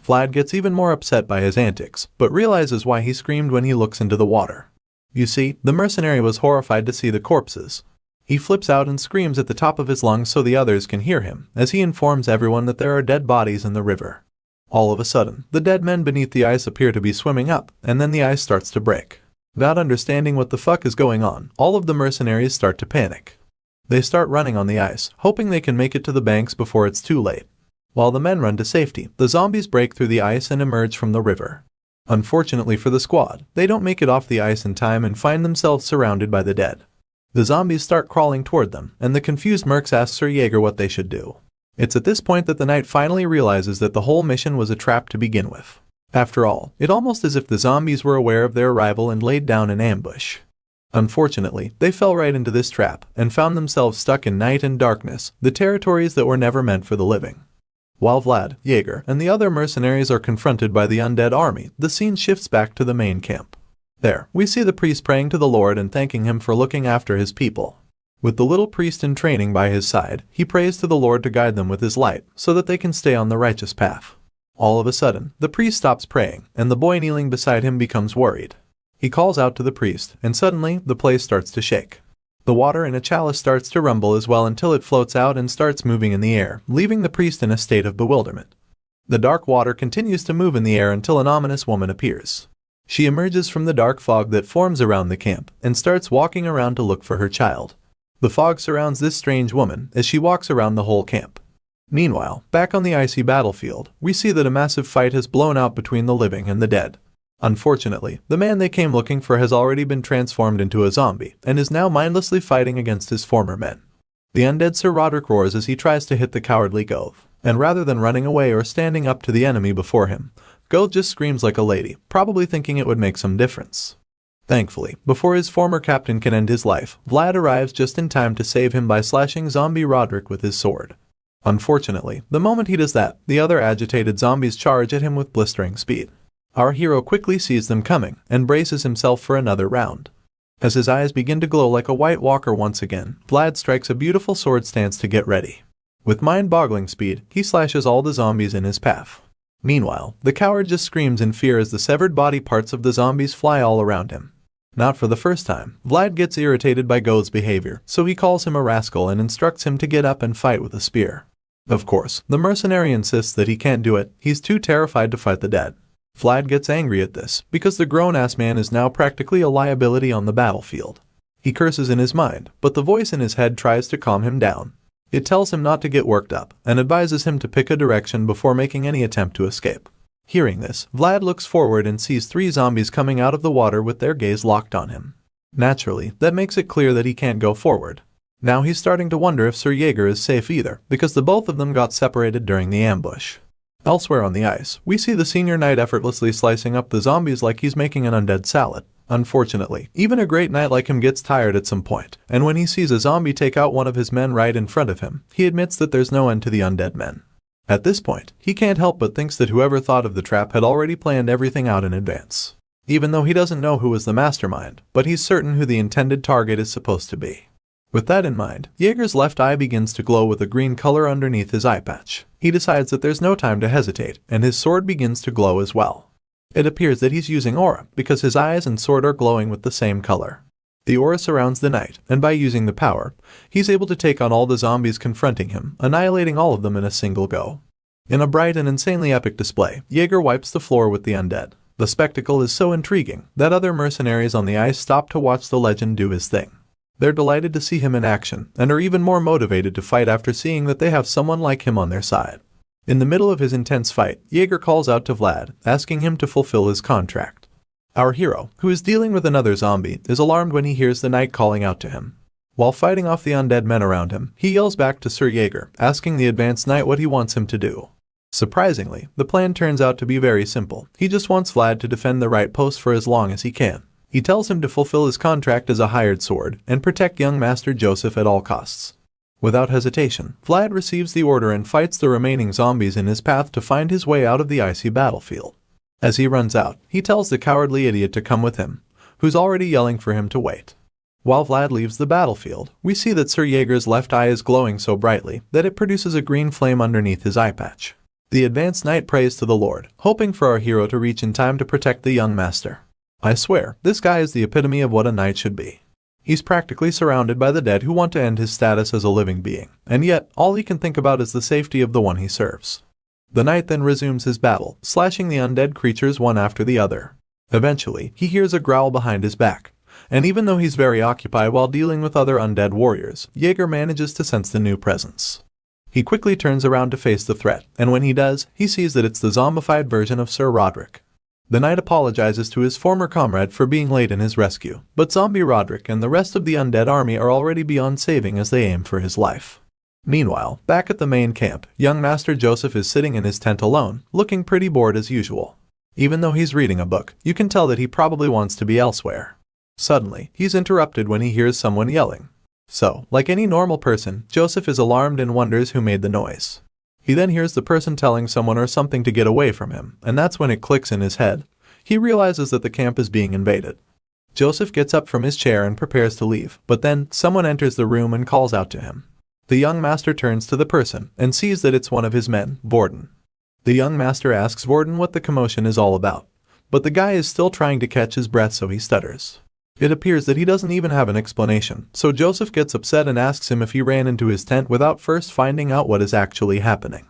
Vlad gets even more upset by his antics, but realizes why he screamed when he looks into the water. You see, the mercenary was horrified to see the corpses. He flips out and screams at the top of his lungs so the others can hear him, as he informs everyone that there are dead bodies in the river. All of a sudden, the dead men beneath the ice appear to be swimming up, and then the ice starts to break. Without understanding what the fuck is going on, all of the mercenaries start to panic. They start running on the ice, hoping they can make it to the banks before it's too late. While the men run to safety, the zombies break through the ice and emerge from the river. Unfortunately for the squad, they don't make it off the ice in time and find themselves surrounded by the dead. The zombies start crawling toward them, and the confused mercs ask Sir Jaeger what they should do. It's at this point that the knight finally realizes that the whole mission was a trap to begin with. After all, it almost as if the zombies were aware of their arrival and laid down an ambush. Unfortunately, they fell right into this trap, and found themselves stuck in night and darkness, the territories that were never meant for the living. While Vlad, Jaeger, and the other mercenaries are confronted by the undead army, the scene shifts back to the main camp. There, we see the priest praying to the Lord and thanking him for looking after his people. With the little priest in training by his side, he prays to the Lord to guide them with his light, so that they can stay on the righteous path. All of a sudden, the priest stops praying, and the boy kneeling beside him becomes worried. He calls out to the priest, and suddenly, the place starts to shake. The water in a chalice starts to rumble as well until it floats out and starts moving in the air, leaving the priest in a state of bewilderment. The dark water continues to move in the air until an ominous woman appears. She emerges from the dark fog that forms around the camp, and starts walking around to look for her child. The fog surrounds this strange woman as she walks around the whole camp. Meanwhile, back on the icy battlefield, we see that a massive fight has blown out between the living and the dead. Unfortunately, the man they came looking for has already been transformed into a zombie, and is now mindlessly fighting against his former men. The undead Sir Roderick roars as he tries to hit the cowardly Goth, and rather than running away or standing up to the enemy before him, Goth just screams like a lady, probably thinking it would make some difference. Thankfully, before his former captain can end his life, Vlad arrives just in time to save him by slashing zombie Roderick with his sword. Unfortunately, the moment he does that, the other agitated zombies charge at him with blistering speed. Our hero quickly sees them coming, and braces himself for another round. As his eyes begin to glow like a white walker once again, Vlad strikes a beautiful sword stance to get ready. With mind-boggling speed, he slashes all the zombies in his path. Meanwhile, the coward just screams in fear as the severed body parts of the zombies fly all around him. Not for the first time, Vlad gets irritated by Goth's behavior, so he calls him a rascal and instructs him to get up and fight with a spear. Of course, the mercenary insists that he can't do it, he's too terrified to fight the dead. Vlad gets angry at this, because the grown-ass man is now practically a liability on the battlefield. He curses in his mind, but the voice in his head tries to calm him down. It tells him not to get worked up, and advises him to pick a direction before making any attempt to escape. Hearing this, Vlad looks forward and sees 3 zombies coming out of the water with their gaze locked on him. Naturally, that makes it clear that he can't go forward. Now he's starting to wonder if Sir Jaeger is safe either, because the both of them got separated during the ambush. Elsewhere on the ice, we see the senior knight effortlessly slicing up the zombies like he's making an undead salad. Unfortunately, even a great knight like him gets tired at some point, and when he sees a zombie take out one of his men right in front of him, he admits that there's no end to the undead men. At this point, he can't help but thinks that whoever thought of the trap had already planned everything out in advance. Even though he doesn't know who was the mastermind, but he's certain who the intended target is supposed to be. With that in mind, Jaeger's left eye begins to glow with a green color underneath his eye patch. He decides that there's no time to hesitate, and his sword begins to glow as well. It appears that he's using aura, because his eyes and sword are glowing with the same color. The aura surrounds the knight, and by using the power, he's able to take on all the zombies confronting him, annihilating all of them in a single go. In a bright and insanely epic display, Jaeger wipes the floor with the undead. The spectacle is so intriguing that other mercenaries on the ice stop to watch the legend do his thing. They're delighted to see him in action, and are even more motivated to fight after seeing that they have someone like him on their side. In the middle of his intense fight, Jaeger calls out to Vlad, asking him to fulfill his contract. Our hero, who is dealing with another zombie, is alarmed when he hears the knight calling out to him. While fighting off the undead men around him, he yells back to Sir Jaeger, asking the advanced knight what he wants him to do. Surprisingly, the plan turns out to be very simple. He just wants Vlad to defend the right post for as long as he can. He tells him to fulfill his contract as a hired sword and protect young Master Joseph at all costs. Without hesitation, Vlad receives the order and fights the remaining zombies in his path to find his way out of the icy battlefield. As he runs out, he tells the cowardly idiot to come with him, who's already yelling for him to wait. While Vlad leaves the battlefield, we see that Sir Jaeger's left eye is glowing so brightly that it produces a green flame underneath his eye patch. The advanced knight prays to the Lord, hoping for our hero to reach in time to protect the young master. I swear, this guy is the epitome of what a knight should be. He's practically surrounded by the dead who want to end his status as a living being, and yet all he can think about is the safety of the one he serves. The knight then resumes his battle, slashing the undead creatures one after the other. Eventually, he hears a growl behind his back, and even though he's very occupied while dealing with other undead warriors, Jaeger manages to sense the new presence. He quickly turns around to face the threat, and when he does, he sees that it's the zombified version of Sir Roderick. The knight apologizes to his former comrade for being late in his rescue, but Zombie Roderick and the rest of the undead army are already beyond saving as they aim for his life. Meanwhile, back at the main camp, young Master Joseph is sitting in his tent alone, looking pretty bored as usual. Even though he's reading a book, you can tell that he probably wants to be elsewhere. Suddenly, he's interrupted when he hears someone yelling. So, like any normal person, Joseph is alarmed and wonders who made the noise. He then hears the person telling someone or something to get away from him, and that's when it clicks in his head. He realizes that the camp is being invaded. Joseph gets up from his chair and prepares to leave, but then someone enters the room and calls out to him. The young master turns to the person and sees that it's one of his men, Vorden. The young master asks Vorden what the commotion is all about, but the guy is still trying to catch his breath, so he stutters. It appears that he doesn't even have an explanation, so Joseph gets upset and asks him if he ran into his tent without first finding out what is actually happening.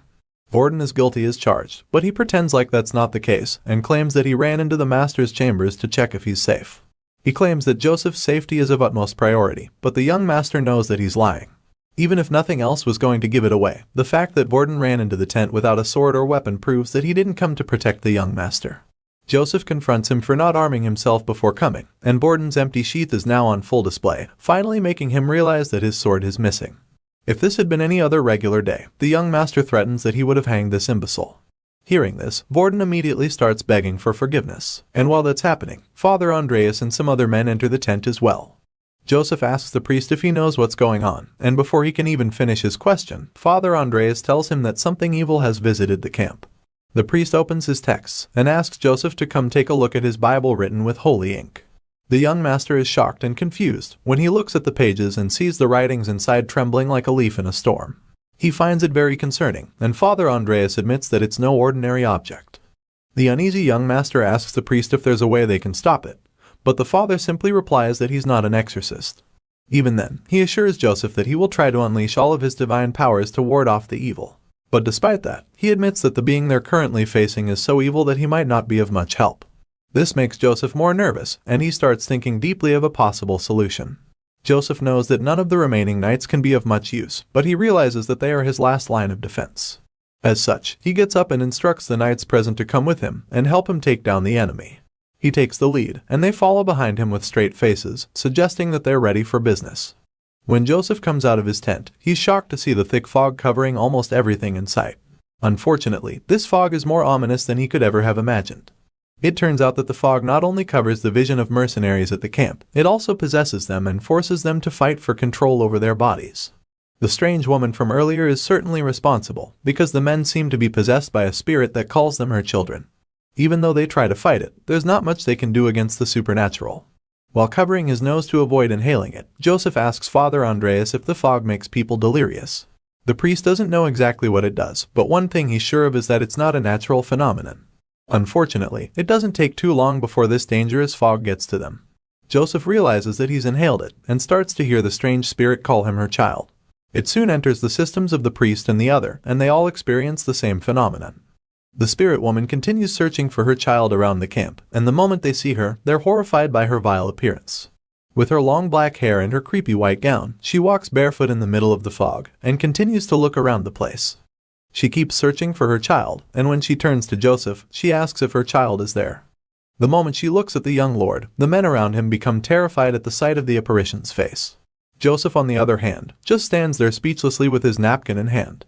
Vorden is guilty as charged, but he pretends like that's not the case and claims that he ran into the master's chambers to check if he's safe. He claims that Joseph's safety is of utmost priority, but the young master knows that he's lying. Even if nothing else was going to give it away, the fact that Vorden ran into the tent without a sword or weapon proves that he didn't come to protect the young master. Joseph confronts him for not arming himself before coming, and Vorden's empty sheath is now on full display, finally making him realize that his sword is missing. If this had been any other regular day, the young master threatens that he would have hanged this imbecile. Hearing this, Vorden immediately starts begging for forgiveness, and while that's happening, Father Andreas and some other men enter the tent as well. Joseph asks the priest if he knows what's going on, and before he can even finish his question, Father Andreas tells him that something evil has visited the camp. The priest opens his texts and asks Joseph to come take a look at his Bible written with holy ink. The young master is shocked and confused when he looks at the pages and sees the writings inside trembling like a leaf in a storm. He finds it very concerning, and Father Andreas admits that it's no ordinary object. The uneasy young master asks the priest if there's a way they can stop it, but the father simply replies that he's not an exorcist. Even then, he assures Joseph that he will try to unleash all of his divine powers to ward off the evil. But despite that, he admits that the being they're currently facing is so evil that he might not be of much help. This makes Joseph more nervous, and he starts thinking deeply of a possible solution. Joseph knows that none of the remaining knights can be of much use, but he realizes that they are his last line of defense. As such, he gets up and instructs the knights present to come with him and help him take down the enemy. He takes the lead, and they follow behind him with straight faces, suggesting that they're ready for business. When Joseph comes out of his tent, he's shocked to see the thick fog covering almost everything in sight. Unfortunately, this fog is more ominous than he could ever have imagined. It turns out that the fog not only covers the vision of mercenaries at the camp, it also possesses them and forces them to fight for control over their bodies. The strange woman from earlier is certainly responsible, because the men seem to be possessed by a spirit that calls them her children. Even though they try to fight it, there's not much they can do against the supernatural. While covering his nose to avoid inhaling it, Joseph asks Father Andreas if the fog makes people delirious. The priest doesn't know exactly what it does, but one thing he's sure of is that it's not a natural phenomenon. Unfortunately, it doesn't take too long before this dangerous fog gets to them. Joseph realizes that he's inhaled it, and starts to hear the strange spirit call him her child. It soon enters the systems of the priest and the other, and they all experience the same phenomenon. The spirit woman continues searching for her child around the camp, and the moment they see her, they're horrified by her vile appearance. With her long black hair and her creepy white gown, she walks barefoot in the middle of the fog, and continues to look around the place. She keeps searching for her child, and when she turns to Joseph, she asks if her child is there. The moment she looks at the young lord, the men around him become terrified at the sight of the apparition's face. Joseph, on the other hand, just stands there speechlessly with his napkin in hand.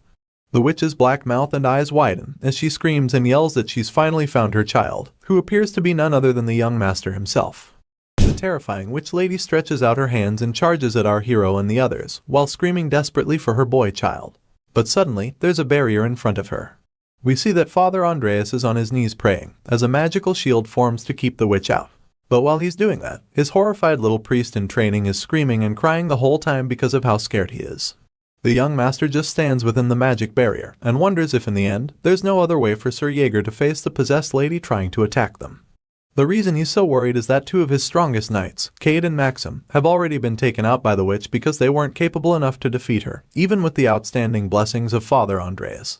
The witch's black mouth and eyes widen as she screams and yells that she's finally found her child, who appears to be none other than the young master himself. The terrifying witch lady stretches out her hands and charges at our hero and the others, while screaming desperately for her boy child. But suddenly, there's a barrier in front of her. We see that Father Andreas is on his knees praying, as a magical shield forms to keep the witch out. But while he's doing that, his horrified little priest in training is screaming and crying the whole time because of how scared he is. The young master just stands within the magic barrier, and wonders if in the end, there's no other way for Sir Jaeger to face the possessed lady trying to attack them. The reason he's so worried is that two of his strongest knights, Cade and Maxim, have already been taken out by the witch because they weren't capable enough to defeat her, even with the outstanding blessings of Father Andreas.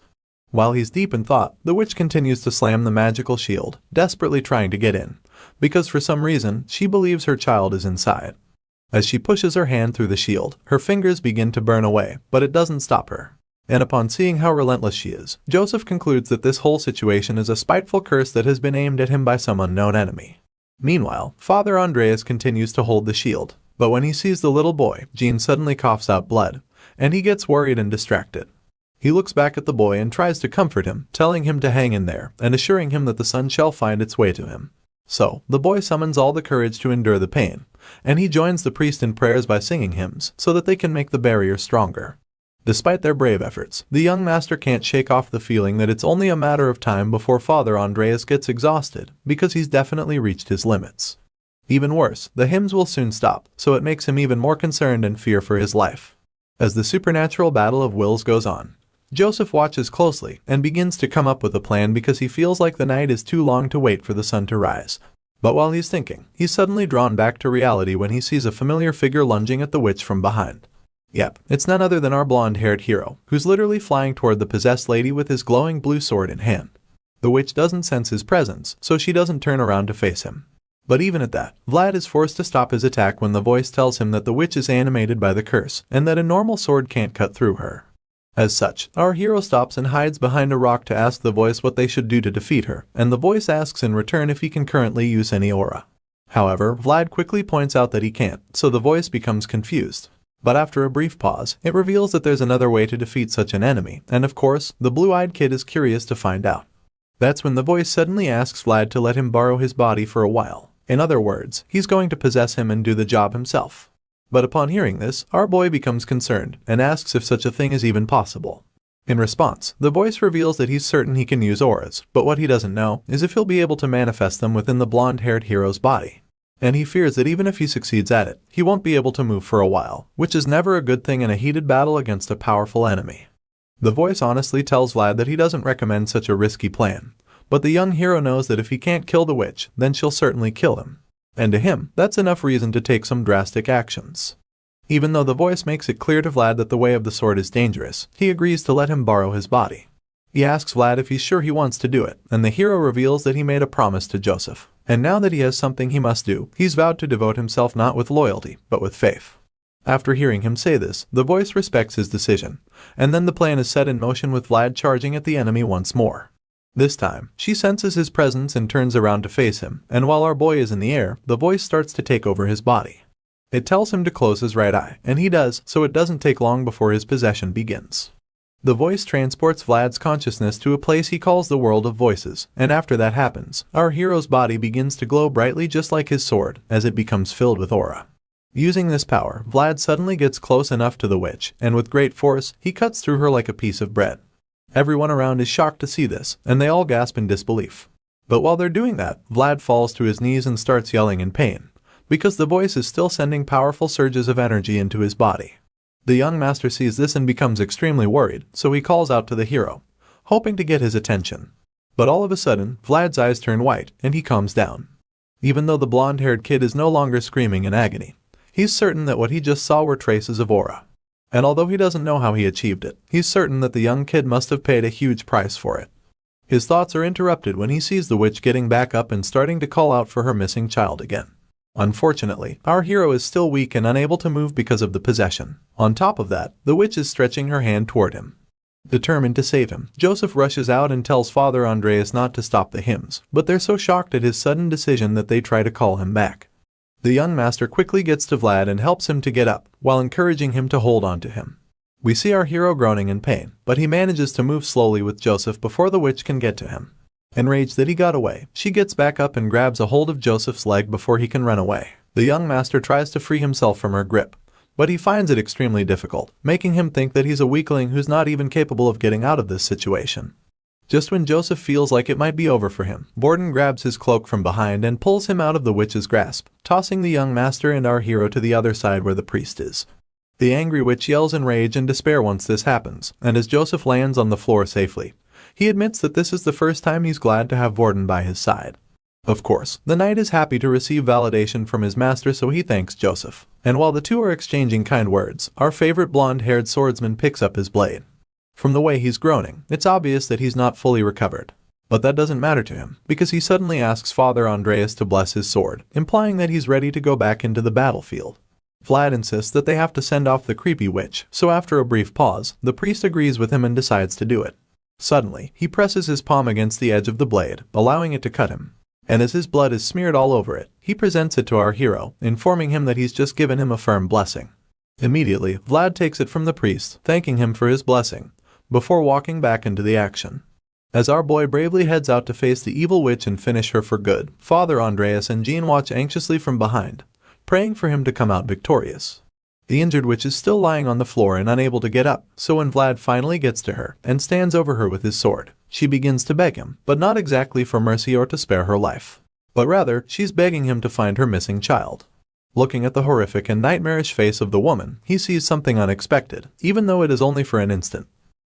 While he's deep in thought, the witch continues to slam the magical shield, desperately trying to get in, because for some reason, she believes her child is inside. As she pushes her hand through the shield, her fingers begin to burn away, but it doesn't stop her. And upon seeing how relentless she is, Joseph concludes that this whole situation is a spiteful curse that has been aimed at him by some unknown enemy. Meanwhile, Father Andreas continues to hold the shield, but when he sees the little boy, Jean suddenly coughs out blood, and he gets worried and distracted. He looks back at the boy and tries to comfort him, telling him to hang in there, and assuring him that the sun shall find its way to him. So, the boy summons all the courage to endure the pain, and he joins the priest in prayers by singing hymns so that they can make the barrier stronger. Despite their brave efforts, the young master can't shake off the feeling that it's only a matter of time before Father Andreas gets exhausted, because he's definitely reached his limits. Even worse, the hymns will soon stop, so it makes him even more concerned and fear for his life. As the supernatural battle of wills goes on, Joseph watches closely and begins to come up with a plan because he feels like the night is too long to wait for the sun to rise. But while he's thinking, he's suddenly drawn back to reality when he sees a familiar figure lunging at the witch from behind. Yep, it's none other than our blonde-haired hero, who's literally flying toward the possessed lady with his glowing blue sword in hand. The witch doesn't sense his presence, so she doesn't turn around to face him. But even at that, Vlad is forced to stop his attack when the voice tells him that the witch is animated by the curse, and that a normal sword can't cut through her. As such, our hero stops and hides behind a rock to ask the voice what they should do to defeat her, and the voice asks in return if he can currently use any aura. However, Vlad quickly points out that he can't, so the voice becomes confused. But after a brief pause, it reveals that there's another way to defeat such an enemy, and of course, the blue-eyed kid is curious to find out. That's when the voice suddenly asks Vlad to let him borrow his body for a while. In other words, he's going to possess him and do the job himself. But upon hearing this, our boy becomes concerned and asks if such a thing is even possible. In response, the voice reveals that he's certain he can use auras, but what he doesn't know is if he'll be able to manifest them within the blonde-haired hero's body. And he fears that even if he succeeds at it, he won't be able to move for a while, which is never a good thing in a heated battle against a powerful enemy. The voice honestly tells Vlad that he doesn't recommend such a risky plan, but the young hero knows that if he can't kill the witch, then she'll certainly kill him. And to him, that's enough reason to take some drastic actions. Even though the voice makes it clear to Vlad that the way of the sword is dangerous, he agrees to let him borrow his body. He asks Vlad if he's sure he wants to do it, and the hero reveals that he made a promise to Joseph. And now that he has something he must do, he's vowed to devote himself not with loyalty, but with faith. After hearing him say this, the voice respects his decision, and then the plan is set in motion with Vlad charging at the enemy once more. This time, she senses his presence and turns around to face him, and while our boy is in the air, the voice starts to take over his body. It tells him to close his right eye, and he does, so it doesn't take long before his possession begins. The voice transports Vlad's consciousness to a place he calls the world of voices, and after that happens, our hero's body begins to glow brightly just like his sword, as it becomes filled with aura. Using this power, Vlad suddenly gets close enough to the witch, and with great force, he cuts through her like a piece of bread. Everyone around is shocked to see this, and they all gasp in disbelief. But while they're doing that, Vlad falls to his knees and starts yelling in pain, because the voice is still sending powerful surges of energy into his body. The young master sees this and becomes extremely worried, so he calls out to the hero, hoping to get his attention. But all of a sudden, Vlad's eyes turn white, and he calms down. Even though the blonde-haired kid is no longer screaming in agony, he's certain that what he just saw were traces of aura. And although he doesn't know how he achieved it, he's certain that the young kid must have paid a huge price for it. His thoughts are interrupted when he sees the witch getting back up and starting to call out for her missing child again. Unfortunately, our hero is still weak and unable to move because of the possession. On top of that, the witch is stretching her hand toward him. Determined to save him, Joseph rushes out and tells Father Andreas not to stop the hymns, but they're so shocked at his sudden decision that they try to call him back. The young master quickly gets to Vlad and helps him to get up, while encouraging him to hold on to him. We see our hero groaning in pain, but he manages to move slowly with Joseph before the witch can get to him. Enraged that he got away, she gets back up and grabs a hold of Joseph's leg before he can run away. The young master tries to free himself from her grip, but he finds it extremely difficult, making him think that he's a weakling who's not even capable of getting out of this situation. Just when Joseph feels like it might be over for him, Borden grabs his cloak from behind and pulls him out of the witch's grasp, tossing the young master and our hero to the other side where the priest is. The angry witch yells in rage and despair once this happens, and as Joseph lands on the floor safely, he admits that this is the first time he's glad to have Borden by his side. Of course, the knight is happy to receive validation from his master, so he thanks Joseph. And while the two are exchanging kind words, our favorite blonde-haired swordsman picks up his blade. From the way he's groaning, it's obvious that he's not fully recovered. But that doesn't matter to him, because he suddenly asks Father Andreas to bless his sword, implying that he's ready to go back into the battlefield. Vlad insists that they have to send off the creepy witch, so after a brief pause, the priest agrees with him and decides to do it. Suddenly, he presses his palm against the edge of the blade, allowing it to cut him. And as his blood is smeared all over it, he presents it to our hero, informing him that he's just given him a firm blessing. Immediately, Vlad takes it from the priest, thanking him for his blessing, before walking back into the action. As our boy bravely heads out to face the evil witch and finish her for good, Father Andreas and Jean watch anxiously from behind, praying for him to come out victorious. The injured witch is still lying on the floor and unable to get up, so when Vlad finally gets to her and stands over her with his sword, she begins to beg him, but not exactly for mercy or to spare her life. But rather, she's begging him to find her missing child. Looking at the horrific and nightmarish face of the woman, he sees something unexpected, even though it is only for an instant.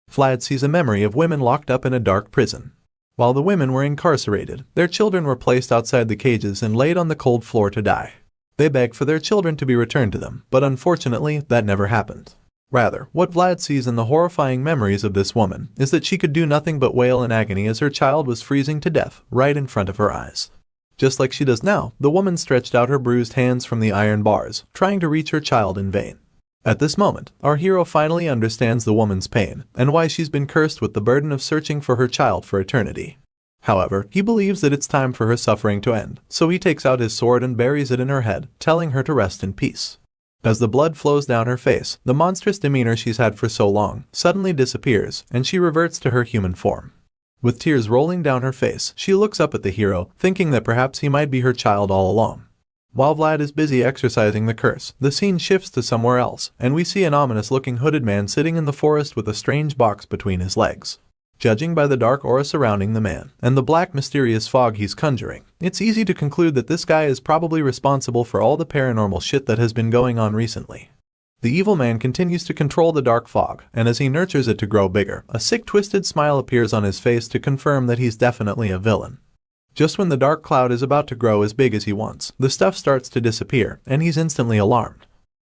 Vlad sees a memory of women locked up in a dark prison. While the women were incarcerated, their children were placed outside the cages and laid on the cold floor to die. They beg for their children to be returned to them, but unfortunately, that never happened. Rather, what Vlad sees in the horrifying memories of this woman is that she could do nothing but wail in agony as her child was freezing to death right in front of her eyes. Just like she does now, the woman stretched out her bruised hands from the iron bars, trying to reach her child in vain. At this moment, our hero finally understands the woman's pain and why she's been cursed with the burden of searching for her child for eternity. However, he believes that it's time for her suffering to end, so he takes out his sword and buries it in her head, telling her to rest in peace. As the blood flows down her face, the monstrous demeanor she's had for so long suddenly disappears, and she reverts to her human form. With tears rolling down her face, she looks up at the hero, thinking that perhaps he might be her child all along. While Vlad is busy exorcising the curse, the scene shifts to somewhere else, and we see an ominous-looking hooded man sitting in the forest with a strange box between his legs. Judging by the dark aura surrounding the man, and the black mysterious fog he's conjuring, it's easy to conclude that this guy is probably responsible for all the paranormal shit that has been going on recently. The evil man continues to control the dark fog, and as he nurtures it to grow bigger, a sick twisted smile appears on his face to confirm that he's definitely a villain. Just when the dark cloud is about to grow as big as he wants, the stuff starts to disappear, and he's instantly alarmed.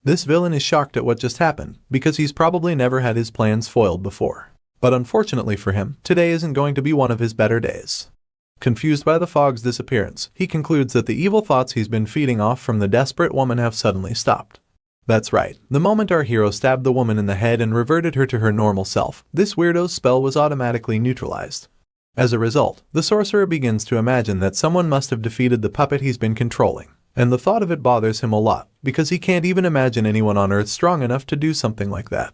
This villain is shocked at what just happened, because he's probably never had his plans foiled before. But unfortunately for him, today isn't going to be one of his better days. Confused by the fog's disappearance, he concludes that the evil thoughts he's been feeding off from the desperate woman have suddenly stopped. That's right, the moment our hero stabbed the woman in the head and reverted her to her normal self, this weirdo's spell was automatically neutralized. As a result, the sorcerer begins to imagine that someone must have defeated the puppet he's been controlling, and the thought of it bothers him a lot, because he can't even imagine anyone on Earth strong enough to do something like that.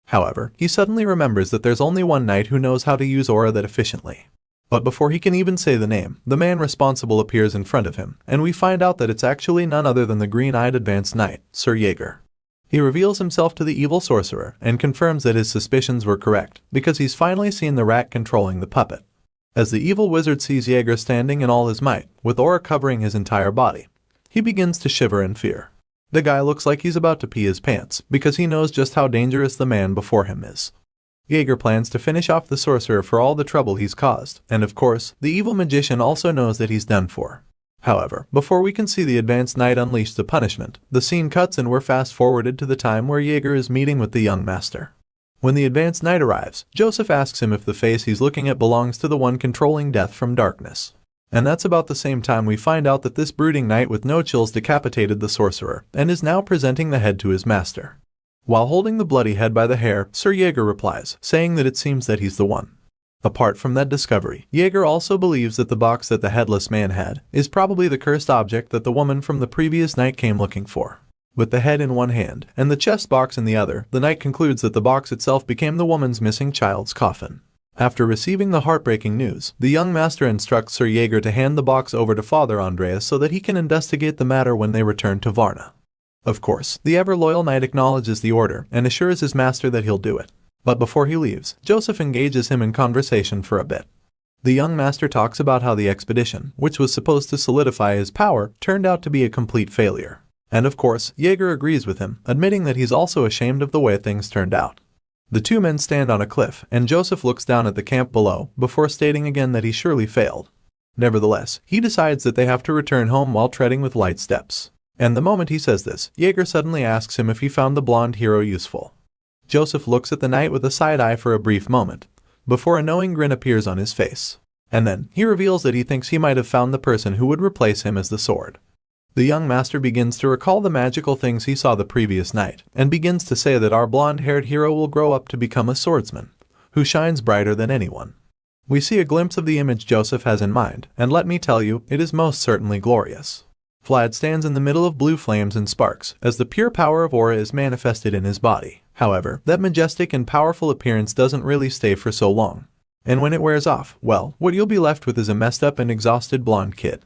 However, he suddenly remembers that there's only one knight who knows how to use aura that efficiently. But before he can even say the name, the man responsible appears in front of him, and we find out that it's actually none other than the green-eyed advanced knight, Sir Jaeger. He reveals himself to the evil sorcerer and confirms that his suspicions were correct, because he's finally seen the rat controlling the puppet. As the evil wizard sees Jaeger standing in all his might, with aura covering his entire body, he begins to shiver in fear. The guy looks like he's about to pee his pants, because he knows just how dangerous the man before him is. Jaeger plans to finish off the sorcerer for all the trouble he's caused, and of course, the evil magician also knows that he's done for. However, before we can see the advanced knight unleash the punishment, the scene cuts and we're fast-forwarded to the time where Jaeger is meeting with the young master. When the advanced knight arrives, Joseph asks him if the face he's looking at belongs to the one controlling death from darkness. And that's about the same time we find out that this brooding knight with no chills decapitated the sorcerer, and is now presenting the head to his master. While holding the bloody head by the hair, Sir Jaeger replies, saying that it seems that he's the one. Apart from that discovery, Jaeger also believes that the box that the headless man had is probably the cursed object that the woman from the previous night came looking for. With the head in one hand and the chest box in the other, the knight concludes that the box itself became the woman's missing child's coffin. After receiving the heartbreaking news, the young master instructs Sir Jaeger to hand the box over to Father Andreas so that he can investigate the matter when they return to Varna. Of course, the ever-loyal knight acknowledges the order and assures his master that he'll do it. But before he leaves, Joseph engages him in conversation for a bit. The young master talks about how the expedition, which was supposed to solidify his power, turned out to be a complete failure. And of course, Jaeger agrees with him, admitting that he's also ashamed of the way things turned out. The two men stand on a cliff, and Joseph looks down at the camp below, before stating again that he surely failed. Nevertheless, he decides that they have to return home while treading with light steps. And the moment he says this, Jaeger suddenly asks him if he found the blonde hero useful. Joseph looks at the knight with a side eye for a brief moment, before a knowing grin appears on his face. And then, he reveals that he thinks he might have found the person who would replace him as the sword. The young master begins to recall the magical things he saw the previous night, and begins to say that our blonde-haired hero will grow up to become a swordsman, who shines brighter than anyone. We see a glimpse of the image Joseph has in mind, and let me tell you, it is most certainly glorious. Vlad stands in the middle of blue flames and sparks, as the pure power of aura is manifested in his body. However, that majestic and powerful appearance doesn't really stay for so long. And when it wears off, well, what you'll be left with is a messed up and exhausted blonde kid.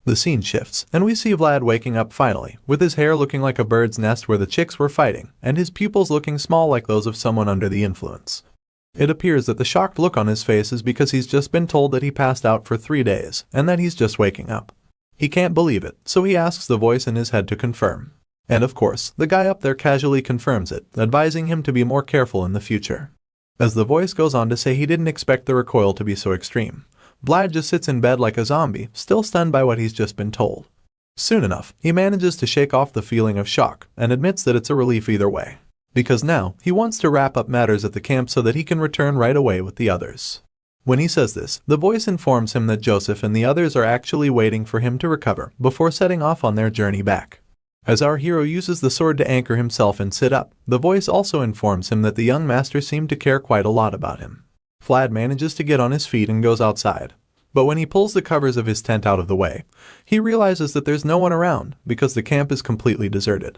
The scene shifts, and we see Vlad waking up finally, with his hair looking like a bird's nest where the chicks were fighting, and his pupils looking small like those of someone under the influence. It appears that the shocked look on his face is because he's just been told that he passed out for 3 days, and that he's just waking up. He can't believe it, so he asks the voice in his head to confirm. And of course, the guy up there casually confirms it, advising him to be more careful in the future. As the voice goes on to say he didn't expect the recoil to be so extreme, Vlad just sits in bed like a zombie, still stunned by what he's just been told. Soon enough, he manages to shake off the feeling of shock, and admits that it's a relief either way. Because now, he wants to wrap up matters at the camp so that he can return right away with the others. When he says this, the voice informs him that Joseph and the others are actually waiting for him to recover before setting off on their journey back. As our hero uses the sword to anchor himself and sit up, the voice also informs him that the young master seemed to care quite a lot about him. Vlad manages to get on his feet and goes outside. But when he pulls the covers of his tent out of the way, he realizes that there's no one around because the camp is completely deserted.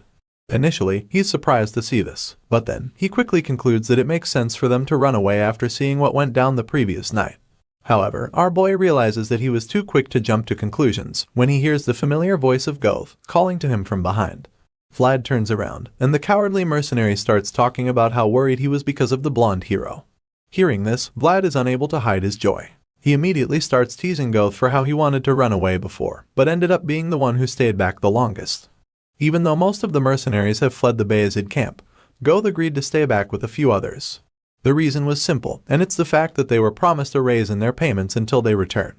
Initially, he's surprised to see this, but then, he quickly concludes that it makes sense for them to run away after seeing what went down the previous night. However, our boy realizes that he was too quick to jump to conclusions when he hears the familiar voice of Goth calling to him from behind. Vlad turns around, and the cowardly mercenary starts talking about how worried he was because of the blonde hero. Hearing this, Vlad is unable to hide his joy. He immediately starts teasing Goth for how he wanted to run away before, but ended up being the one who stayed back the longest. Even though most of the mercenaries have fled the Bayezid camp, Goth agreed to stay back with a few others. The reason was simple, and it's the fact that they were promised a raise in their payments until they return.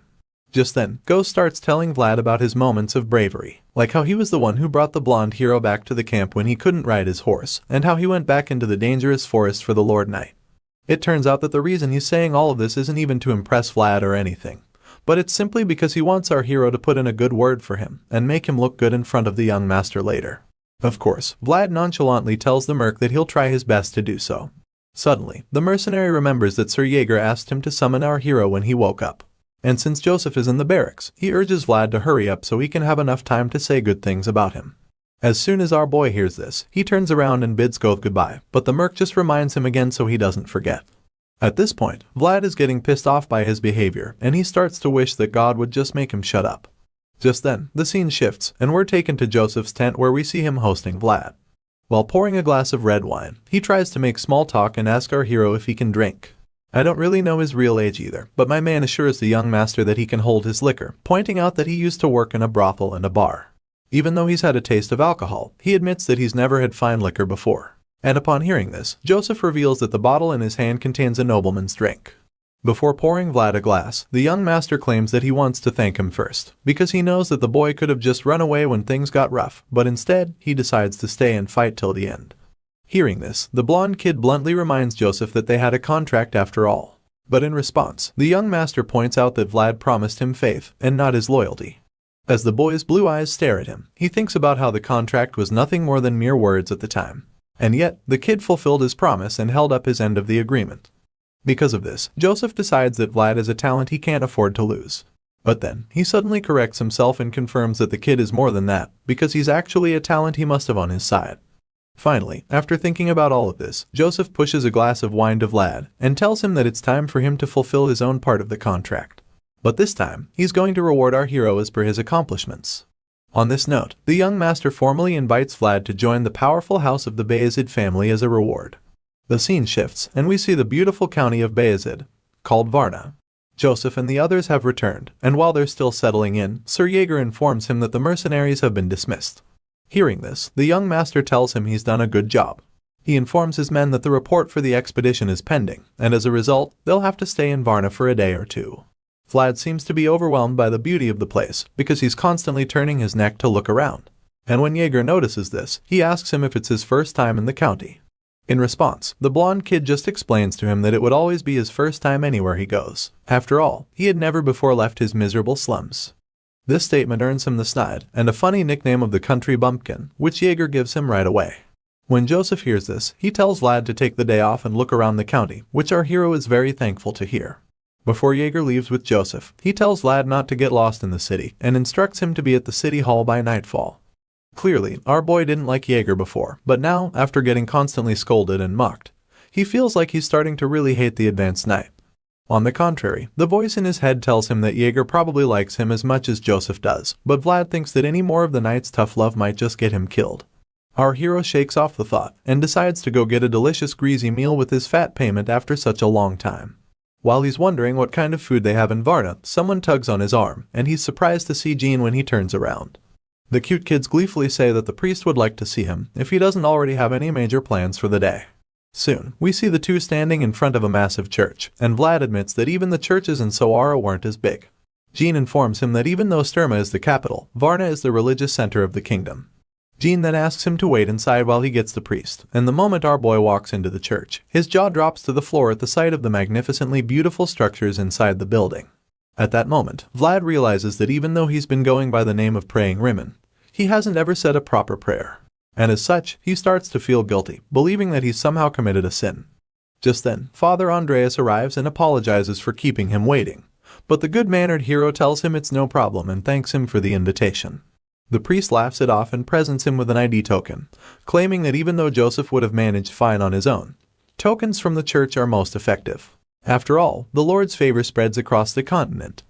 Just then, Ghost starts telling Vlad about his moments of bravery, like how he was the one who brought the blonde hero back to the camp when he couldn't ride his horse, and how he went back into the dangerous forest for the Lord Knight. It turns out that the reason he's saying all of this isn't even to impress Vlad or anything, but it's simply because he wants our hero to put in a good word for him and make him look good in front of the young master later. Of course, Vlad nonchalantly tells the merc that he'll try his best to do so. Suddenly, the mercenary remembers that Sir Jaeger asked him to summon our hero when he woke up. And since Joseph is in the barracks, he urges Vlad to hurry up so he can have enough time to say good things about him. As soon as our boy hears this, he turns around and bids Goth goodbye, but the merc just reminds him again so he doesn't forget. At this point, Vlad is getting pissed off by his behavior, and he starts to wish that God would just make him shut up. Just then, the scene shifts, and we're taken to Joseph's tent where we see him hosting Vlad. While pouring a glass of red wine, he tries to make small talk and ask our hero if he can drink. I don't really know his real age either, but my man assures the young master that he can hold his liquor, pointing out that he used to work in a brothel and a bar. Even though he's had a taste of alcohol, he admits that he's never had fine liquor before. And upon hearing this, Joseph reveals that the bottle in his hand contains a nobleman's drink. Before pouring Vlad a glass, the young master claims that he wants to thank him first, because he knows that the boy could have just run away when things got rough, but instead, he decides to stay and fight till the end. Hearing this, the blonde kid bluntly reminds Joseph that they had a contract after all. But in response, the young master points out that Vlad promised him faith, and not his loyalty. As the boy's blue eyes stare at him, he thinks about how the contract was nothing more than mere words at the time. And yet, the kid fulfilled his promise and held up his end of the agreement. Because of this, Joseph decides that Vlad is a talent he can't afford to lose. But then, he suddenly corrects himself and confirms that the kid is more than that, because he's actually a talent he must have on his side. Finally, after thinking about all of this, Joseph pushes a glass of wine to Vlad and tells him that it's time for him to fulfill his own part of the contract. But this time, he's going to reward our hero as per his accomplishments. On this note, the young master formally invites Vlad to join the powerful house of the Bayezid family as a reward. The scene shifts, and we see the beautiful county of Bayezid, called Varna. Joseph and the others have returned, and while they're still settling in, Sir Jaeger informs him that the mercenaries have been dismissed. Hearing this, the young master tells him he's done a good job. He informs his men that the report for the expedition is pending, and as a result, they'll have to stay in Varna for a day or two. Vlad seems to be overwhelmed by the beauty of the place, because he's constantly turning his neck to look around. And when Jaeger notices this, he asks him if it's his first time in the county. In response, the blonde kid just explains to him that it would always be his first time anywhere he goes. After all, he had never before left his miserable slums. This statement earns him the snide and a funny nickname of the country bumpkin, which Jaeger gives him right away. When Joseph hears this, he tells Vlad to take the day off and look around the county, which our hero is very thankful to hear. Before Jaeger leaves with Joseph, he tells Vlad not to get lost in the city and instructs him to be at the city hall by nightfall. Clearly, our boy didn't like Jaeger before, but now, after getting constantly scolded and mocked, he feels like he's starting to really hate the advanced knight. On the contrary, the voice in his head tells him that Jaeger probably likes him as much as Joseph does, but Vlad thinks that any more of the knight's tough love might just get him killed. Our hero shakes off the thought and decides to go get a delicious greasy meal with his fat payment after such a long time. While he's wondering what kind of food they have in Varna, someone tugs on his arm, and he's surprised to see Jean when he turns around. The cute kids gleefully say that the priest would like to see him if he doesn't already have any major plans for the day. Soon, we see the two standing in front of a massive church, and Vlad admits that even the churches in Soara weren't as big. Jean informs him that even though Sturma is the capital, Varna is the religious center of the kingdom. Jean then asks him to wait inside while he gets the priest, and the moment our boy walks into the church, his jaw drops to the floor at the sight of the magnificently beautiful structures inside the building. At that moment, Vlad realizes that even though he's been going by the name of Praying Rimmon, he hasn't ever said a proper prayer. And as such, he starts to feel guilty, believing that he's somehow committed a sin. Just then, Father Andreas arrives and apologizes for keeping him waiting, but the good-mannered hero tells him it's no problem and thanks him for the invitation. The priest laughs it off and presents him with an ID token, claiming that even though Joseph would have managed fine on his own, tokens from the church are most effective. After all, the Lord's favor spreads across the continent.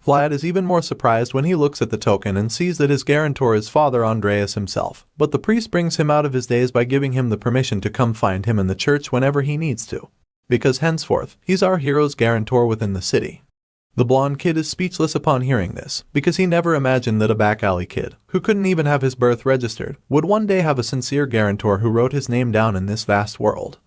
Vlad is even more surprised when he looks at the token and sees that his guarantor is Father Andreas himself, but the priest brings him out of his daze by giving him the permission to come find him in the church whenever he needs to, because henceforth, he's our hero's guarantor within the city. The blonde kid is speechless upon hearing this, because he never imagined that a back-alley kid, who couldn't even have his birth registered, would one day have a sincere guarantor who wrote his name down in this vast world.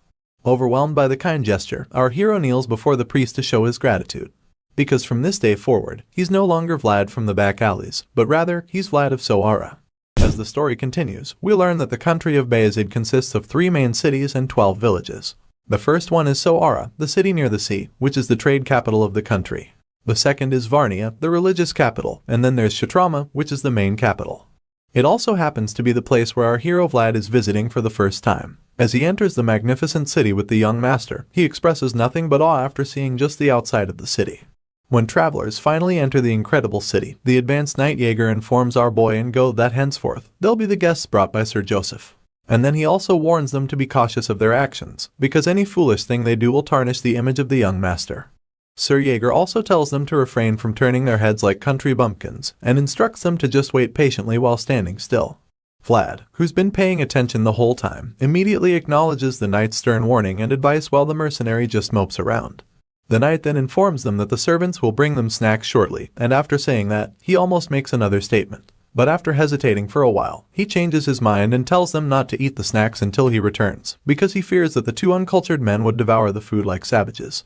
Overwhelmed by the kind gesture, our hero kneels before the priest to show his gratitude. Because from this day forward, he's no longer Vlad from the back alleys, but rather, he's Vlad of Soara. As the story continues, we learn that the country of Bayezid consists of 3 main cities and 12 villages. The first one is Soara, the city near the sea, which is the trade capital of the country. The second is Varnia, the religious capital, and then there's Shatrama, which is the main capital. It also happens to be the place where our hero Vlad is visiting for the first time. As he enters the magnificent city with the young master, he expresses nothing but awe after seeing just the outside of the city. When travelers finally enter the incredible city, the advanced Night Jaeger informs our boy and Go that henceforth, they'll be the guests brought by Sir Joseph. And then he also warns them to be cautious of their actions, because any foolish thing they do will tarnish the image of the young master. Sir Jaeger also tells them to refrain from turning their heads like country bumpkins, and instructs them to just wait patiently while standing still. Vlad, who's been paying attention the whole time, immediately acknowledges the knight's stern warning and advice while the mercenary just mopes around. The knight then informs them that the servants will bring them snacks shortly, and after saying that, he almost makes another statement. But after hesitating for a while, he changes his mind and tells them not to eat the snacks until he returns, because he fears that the two uncultured men would devour the food like savages.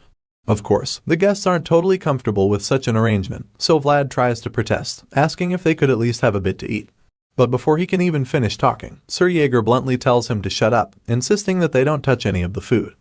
Of course, the guests aren't totally comfortable with such an arrangement, so Vlad tries to protest, asking if they could at least have a bit to eat. But before he can even finish talking, Sir Jaeger bluntly tells him to shut up, insisting that they don't touch any of the food.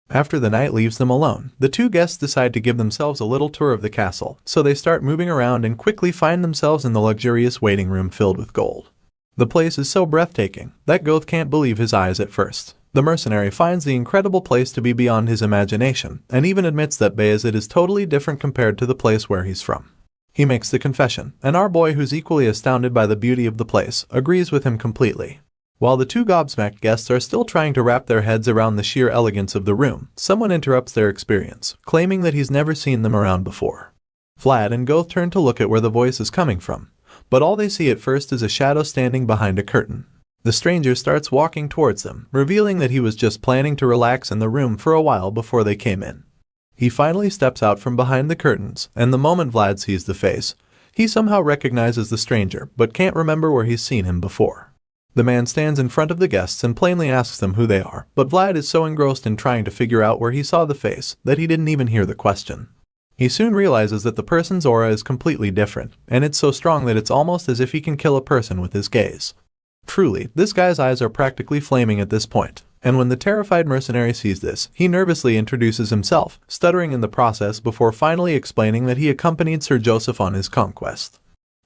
After the knight leaves them alone, the two guests decide to give themselves a little tour of the castle, so they start moving around and quickly find themselves in the luxurious waiting room filled with gold. The place is so breathtaking that Goth can't believe his eyes at first. The mercenary finds the incredible place to be beyond his imagination, and even admits that Bayezid is totally different compared to the place where he's from. He makes the confession, and our boy, who's equally astounded by the beauty of the place, agrees with him completely. While the two gobsmacked guests are still trying to wrap their heads around the sheer elegance of the room, someone interrupts their experience, claiming that he's never seen them around before. Vlad and Goth turn to look at where the voice is coming from, but all they see at first is a shadow standing behind a curtain. The stranger starts walking towards them, revealing that he was just planning to relax in the room for a while before they came in. He finally steps out from behind the curtains, and the moment Vlad sees the face, he somehow recognizes the stranger, but can't remember where he's seen him before. The man stands in front of the guests and plainly asks them who they are, but Vlad is so engrossed in trying to figure out where he saw the face that he didn't even hear the question. He soon realizes that the person's aura is completely different, and it's so strong that it's almost as if he can kill a person with his gaze. Truly, this guy's eyes are practically flaming at this point, and when the terrified mercenary sees this, he nervously introduces himself, stuttering in the process before finally explaining that he accompanied Sir Joseph on his conquest.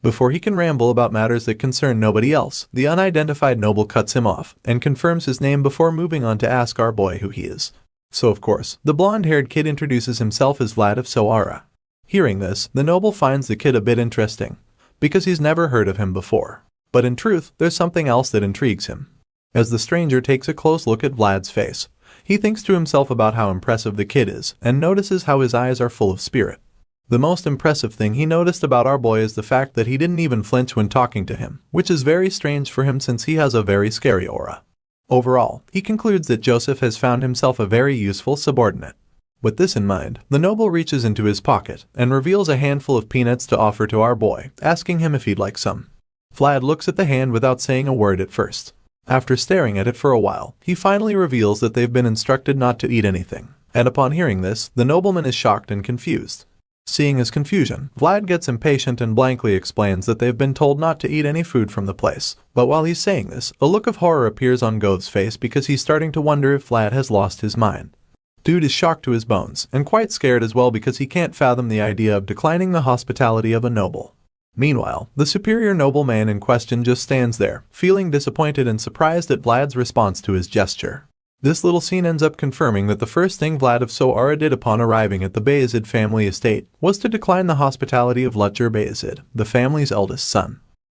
Before he can ramble about matters that concern nobody else, the unidentified noble cuts him off and confirms his name before moving on to ask our boy who he is. So of course, the blonde-haired kid introduces himself as Vlad of Soara. Hearing this, the noble finds the kid a bit interesting, because he's never heard of him before. But in truth, there's something else that intrigues him. As the stranger takes a close look at Vlad's face, he thinks to himself about how impressive the kid is and notices how his eyes are full of spirit. The most impressive thing he noticed about our boy is the fact that he didn't even flinch when talking to him, which is very strange for him since he has a very scary aura. Overall, he concludes that Joseph has found himself a very useful subordinate. With this in mind, the noble reaches into his pocket and reveals a handful of peanuts to offer to our boy, asking him if he'd like some. Vlad looks at the hand without saying a word at first. After staring at it for a while, he finally reveals that they've been instructed not to eat anything, and upon hearing this, the nobleman is shocked and confused. Seeing his confusion, Vlad gets impatient and blankly explains that they've been told not to eat any food from the place. But while he's saying this, a look of horror appears on Goth's face because he's starting to wonder if Vlad has lost his mind. Dude is shocked to his bones, and quite scared as well because he can't fathom the idea of declining the hospitality of a noble. Meanwhile, the superior nobleman in question just stands there, feeling disappointed and surprised at Vlad's response to his gesture. This little scene ends up confirming that the first thing Vlad of Soara did upon arriving at the Bayezid family estate was to decline the hospitality of Lutger Bayezid, the family's eldest son.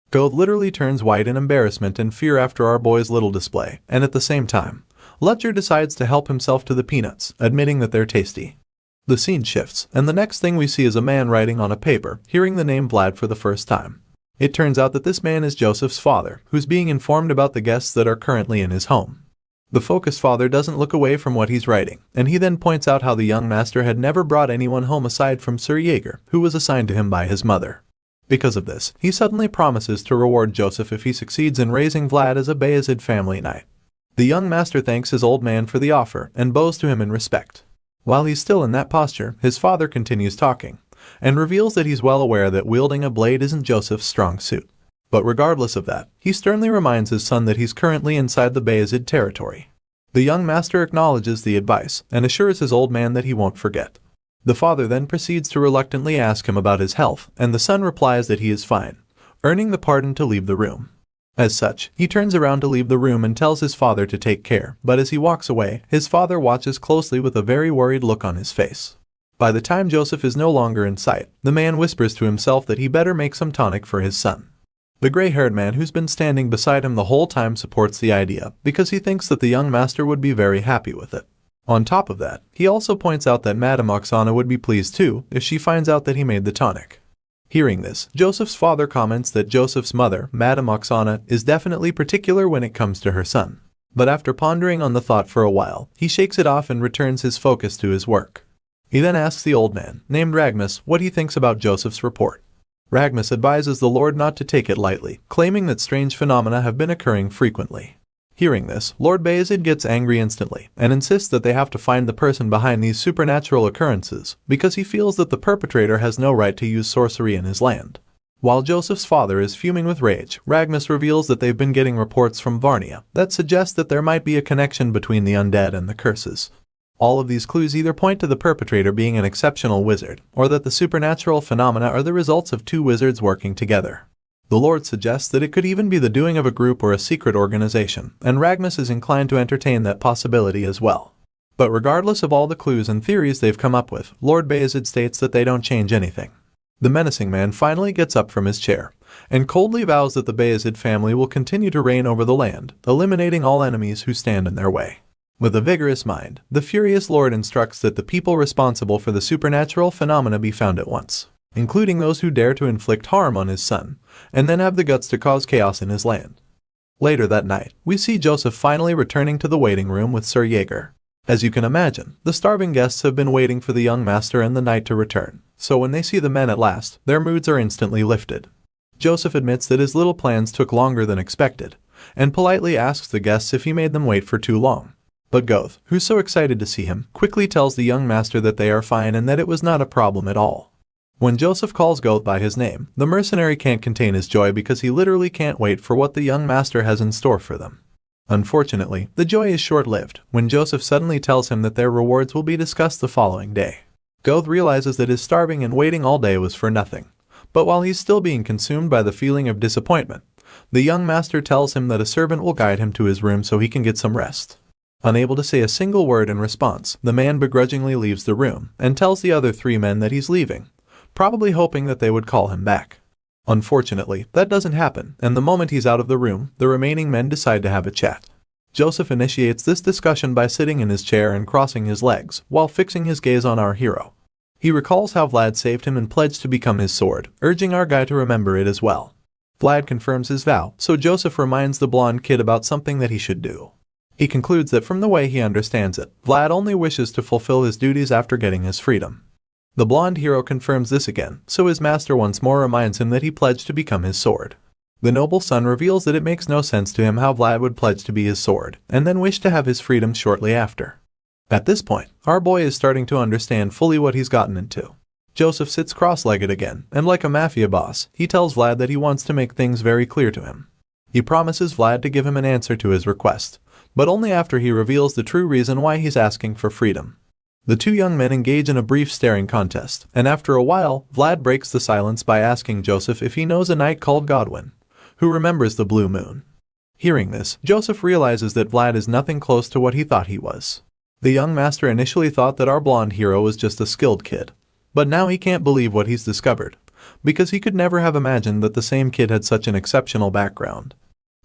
Goth literally turns white in embarrassment and fear after our boy's little display, and at the same time, Lutger decides to help himself to the peanuts, admitting that they're tasty. The scene shifts, and the next thing we see is a man writing on a paper, hearing the name Vlad for the first time. It turns out that this man is Joseph's father, who's being informed about the guests that are currently in his home. The focused father doesn't look away from what he's writing, and he then points out how the young master had never brought anyone home aside from Sir Jaeger, who was assigned to him by his mother. Because of this, he suddenly promises to reward Joseph if he succeeds in raising Vlad as a Bayezid family knight. The young master thanks his old man for the offer and bows to him in respect. While he's still in that posture, his father continues talking, and reveals that he's well aware that wielding a blade isn't Joseph's strong suit. But regardless of that, he sternly reminds his son that he's currently inside the Bayezid territory. The young master acknowledges the advice and assures his old man that he won't forget. The father then proceeds to reluctantly ask him about his health, and the son replies that he is fine, earning the pardon to leave the room. As such, he turns around to leave the room and tells his father to take care, but as he walks away, his father watches closely with a very worried look on his face. By the time Joseph is no longer in sight, the man whispers to himself that he better make some tonic for his son. The gray-haired man who's been standing beside him the whole time supports the idea because he thinks that the young master would be very happy with it. On top of that, he also points out that madamada would be pleased too if she finds out that he made the tonic. Hearing this, Joseph's father comments that Joseph's mother, madamada, is definitely particular when it comes to her son. But after pondering on the thought for a while, he shakes it off and returns his focus to his work. He then asks the old man, named Ragmus, what he thinks about Joseph's report. Ragmus advises the Lord not to take it lightly, claiming that strange phenomena have been occurring frequently. Hearing this, Lord Bayezid gets angry instantly and insists that they have to find the person behind these supernatural occurrences because he feels that the perpetrator has no right to use sorcery in his land. While Joseph's father is fuming with rage, Ragmus reveals that they've been getting reports from Varnia that suggest that there might be a connection between the undead and the curses. All of these clues either point to the perpetrator being an exceptional wizard, or that the supernatural phenomena are the results of two wizards working together. The Lord suggests that it could even be the doing of a group or a secret organization, and Ragmus is inclined to entertain that possibility as well. But regardless of all the clues and theories they've come up with, Lord Bayezid states that they don't change anything. The menacing man finally gets up from his chair, and coldly vows that the Bayezid family will continue to reign over the land, eliminating all enemies who stand in their way. With a vigorous mind, the furious Lord instructs that the people responsible for the supernatural phenomena be found at once, including those who dare to inflict harm on his son, and then have the guts to cause chaos in his land. Later that night, we see Joseph finally returning to the waiting room with Sir Jaeger. As you can imagine, the starving guests have been waiting for the young master and the knight to return, so when they see the men at last, their moods are instantly lifted. Joseph admits that his little plans took longer than expected, and politely asks the guests if he made them wait for too long. But Goth, who's so excited to see him, quickly tells the young master that they are fine and that it was not a problem at all. When Joseph calls Goth by his name, the mercenary can't contain his joy because he literally can't wait for what the young master has in store for them. Unfortunately, the joy is short-lived when Joseph suddenly tells him that their rewards will be discussed the following day. Goth realizes that his starving and waiting all day was for nothing, but while he's still being consumed by the feeling of disappointment, the young master tells him that a servant will guide him to his room so he can get some rest. Unable to say a single word in response, the man begrudgingly leaves the room and tells the other three men that he's leaving, probably hoping that they would call him back. Unfortunately, that doesn't happen, and the moment he's out of the room, the remaining men decide to have a chat. Joseph initiates this discussion by sitting in his chair and crossing his legs, while fixing his gaze on our hero. He recalls how Vlad saved him and pledged to become his sword, urging our guy to remember it as well. Vlad confirms his vow, so Joseph reminds the blonde kid about something that he should do. He concludes that from the way he understands it, Vlad only wishes to fulfill his duties after getting his freedom. The blonde hero confirms this again, so his master once more reminds him that he pledged to become his sword. The noble son reveals that it makes no sense to him how Vlad would pledge to be his sword, and then wish to have his freedom shortly after. At this point, our boy is starting to understand fully what he's gotten into. Joseph sits cross-legged again, and like a mafia boss, he tells Vlad that he wants to make things very clear to him. He promises Vlad to give him an answer to his request, but only after he reveals the true reason why he's asking for freedom. The two young men engage in a brief staring contest, and after a while, Vlad breaks the silence by asking Joseph if he knows a knight called Godwin, who remembers the blue moon. Hearing this, Joseph realizes that Vlad is nothing close to what he thought he was. The young master initially thought that our blonde hero was just a skilled kid, but now he can't believe what he's discovered, because he could never have imagined that the same kid had such an exceptional background.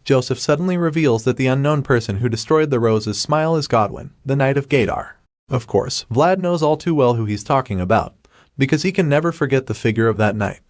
Joseph suddenly reveals that the unknown person who destroyed the rose's smile is Godwin, the Knight of Gadar. Of course, Vlad knows all too well who he's talking about, because he can never forget the figure of that knight.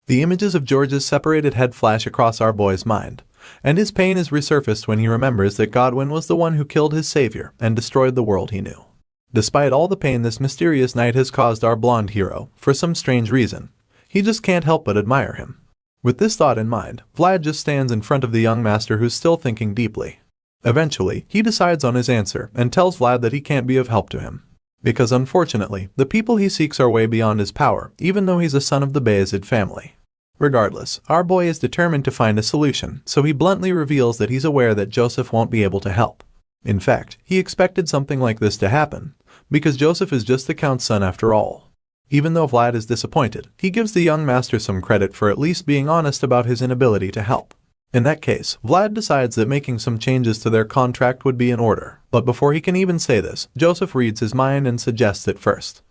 The images of George's separated head flash across our boy's mind, and his pain is resurfaced when he remembers that Godwin was the one who killed his savior and destroyed the world he knew. Despite all the pain this mysterious knight has caused our blonde hero, for some strange reason, he just can't help but admire him. With this thought in mind, Vlad just stands in front of the young master who's still thinking deeply. Eventually, he decides on his answer and tells Vlad that he can't be of help to him, because unfortunately, the people he seeks are way beyond his power, even though he's a son of the Bayezid family. Regardless, our boy is determined to find a solution, so he bluntly reveals that he's aware that Joseph won't be able to help. In fact, he expected something like this to happen, because Joseph is just the Count's son after all. Even though Vlad is disappointed, he gives the young master some credit for at least being honest about his inability to help. In that case, Vlad decides that making some changes to their contract would be in order. But before he can even say this, Joseph reads his mind and suggests it first.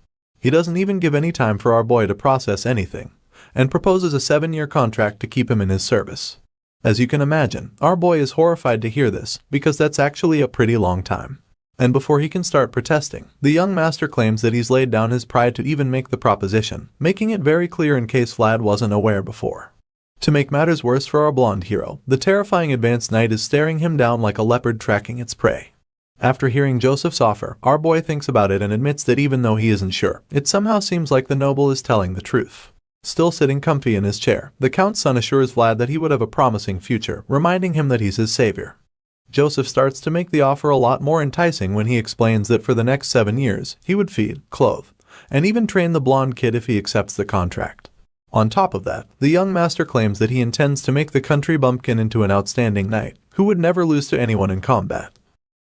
He doesn't even give any time for our boy to process anything, and proposes a 7-year contract to keep him in his service. As you can imagine, our boy is horrified to hear this, because that's actually a pretty long time. And before he can start protesting, the young master claims that he's laid down his pride to even make the proposition, making it very clear in case Vlad wasn't aware before. To make matters worse for our blonde hero, the terrifying advanced knight is staring him down like a leopard tracking its prey. After hearing Joseph's offer, our boy thinks about it and admits that even though he isn't sure, it somehow seems like the noble is telling the truth. Still sitting comfy in his chair, the Count's son assures Vlad that he would have a promising future, reminding him that he's his savior. Joseph starts to make the offer a lot more enticing when he explains that for the next 7 years, he would feed, clothe, and even train the blonde kid if he accepts the contract. On top of that, the young master claims that he intends to make the country bumpkin into an outstanding knight, who would never lose to anyone in combat.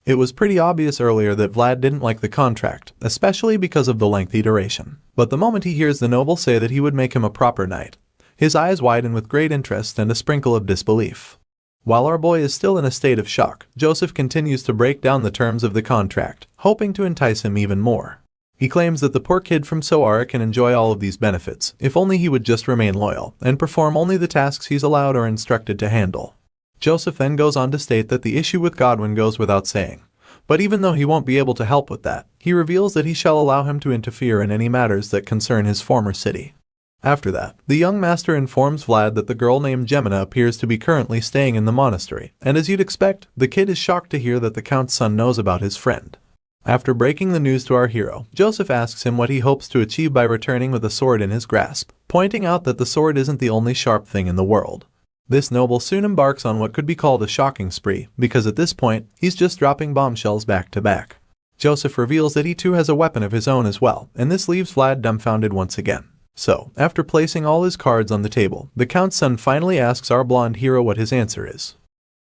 It was pretty obvious earlier that Vlad didn't like the contract, especially because of the lengthy duration. But the moment he hears the noble say that he would make him a proper knight, his eyes widen with great interest and a sprinkle of disbelief. While our boy is still in a state of shock, Joseph continues to break down the terms of the contract, hoping to entice him even more. He claims that the poor kid from Soara can enjoy all of these benefits, if only he would just remain loyal, and perform only the tasks he's allowed or instructed to handle. Joseph then goes on to state that the issue with Godwin goes without saying. But even though he won't be able to help with that, he reveals that he shall allow him to interfere in any matters that concern his former city. After that, the young master informs Vlad that the girl named Gemina appears to be currently staying in the monastery, and as you'd expect, the kid is shocked to hear that the Count's son knows about his friend. After breaking the news to our hero, Joseph asks him what he hopes to achieve by returning with a sword in his grasp, pointing out that the sword isn't the only sharp thing in the world. This noble soon embarks on what could be called a shocking spree, because at this point, he's just dropping bombshells back to back. Joseph reveals that he too has a weapon of his own as well, and this leaves Vlad dumbfounded once again. So, after placing all his cards on the table, the Count's son finally asks our blonde hero what his answer is.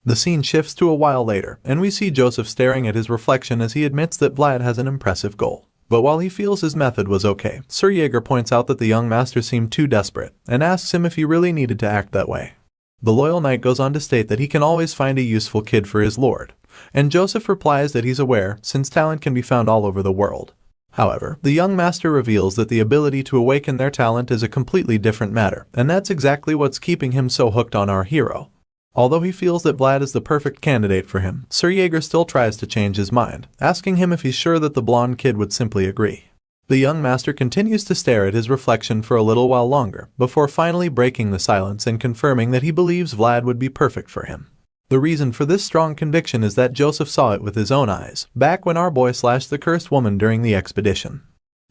The scene shifts to a while later, and we see Joseph staring at his reflection as he admits that Vlad has an impressive goal. But while he feels his method was okay, Sir Jaeger points out that the young master seemed too desperate, and asks him if he really needed to act that way. The loyal knight goes on to state that he can always find a useful kid for his lord, and Joseph replies that he's aware, since talent can be found all over the world. However, the young master reveals that the ability to awaken their talent is a completely different matter, and that's exactly what's keeping him so hooked on our hero. Although he feels that Vlad is the perfect candidate for him, Sir Jaeger still tries to change his mind, asking him if he's sure that the blonde kid would simply agree. The young master continues to stare at his reflection for a little while longer, before finally breaking the silence and confirming that he believes Vlad would be perfect for him. The reason for this strong conviction is that Joseph saw it with his own eyes, back when our boy slashed the cursed woman during the expedition.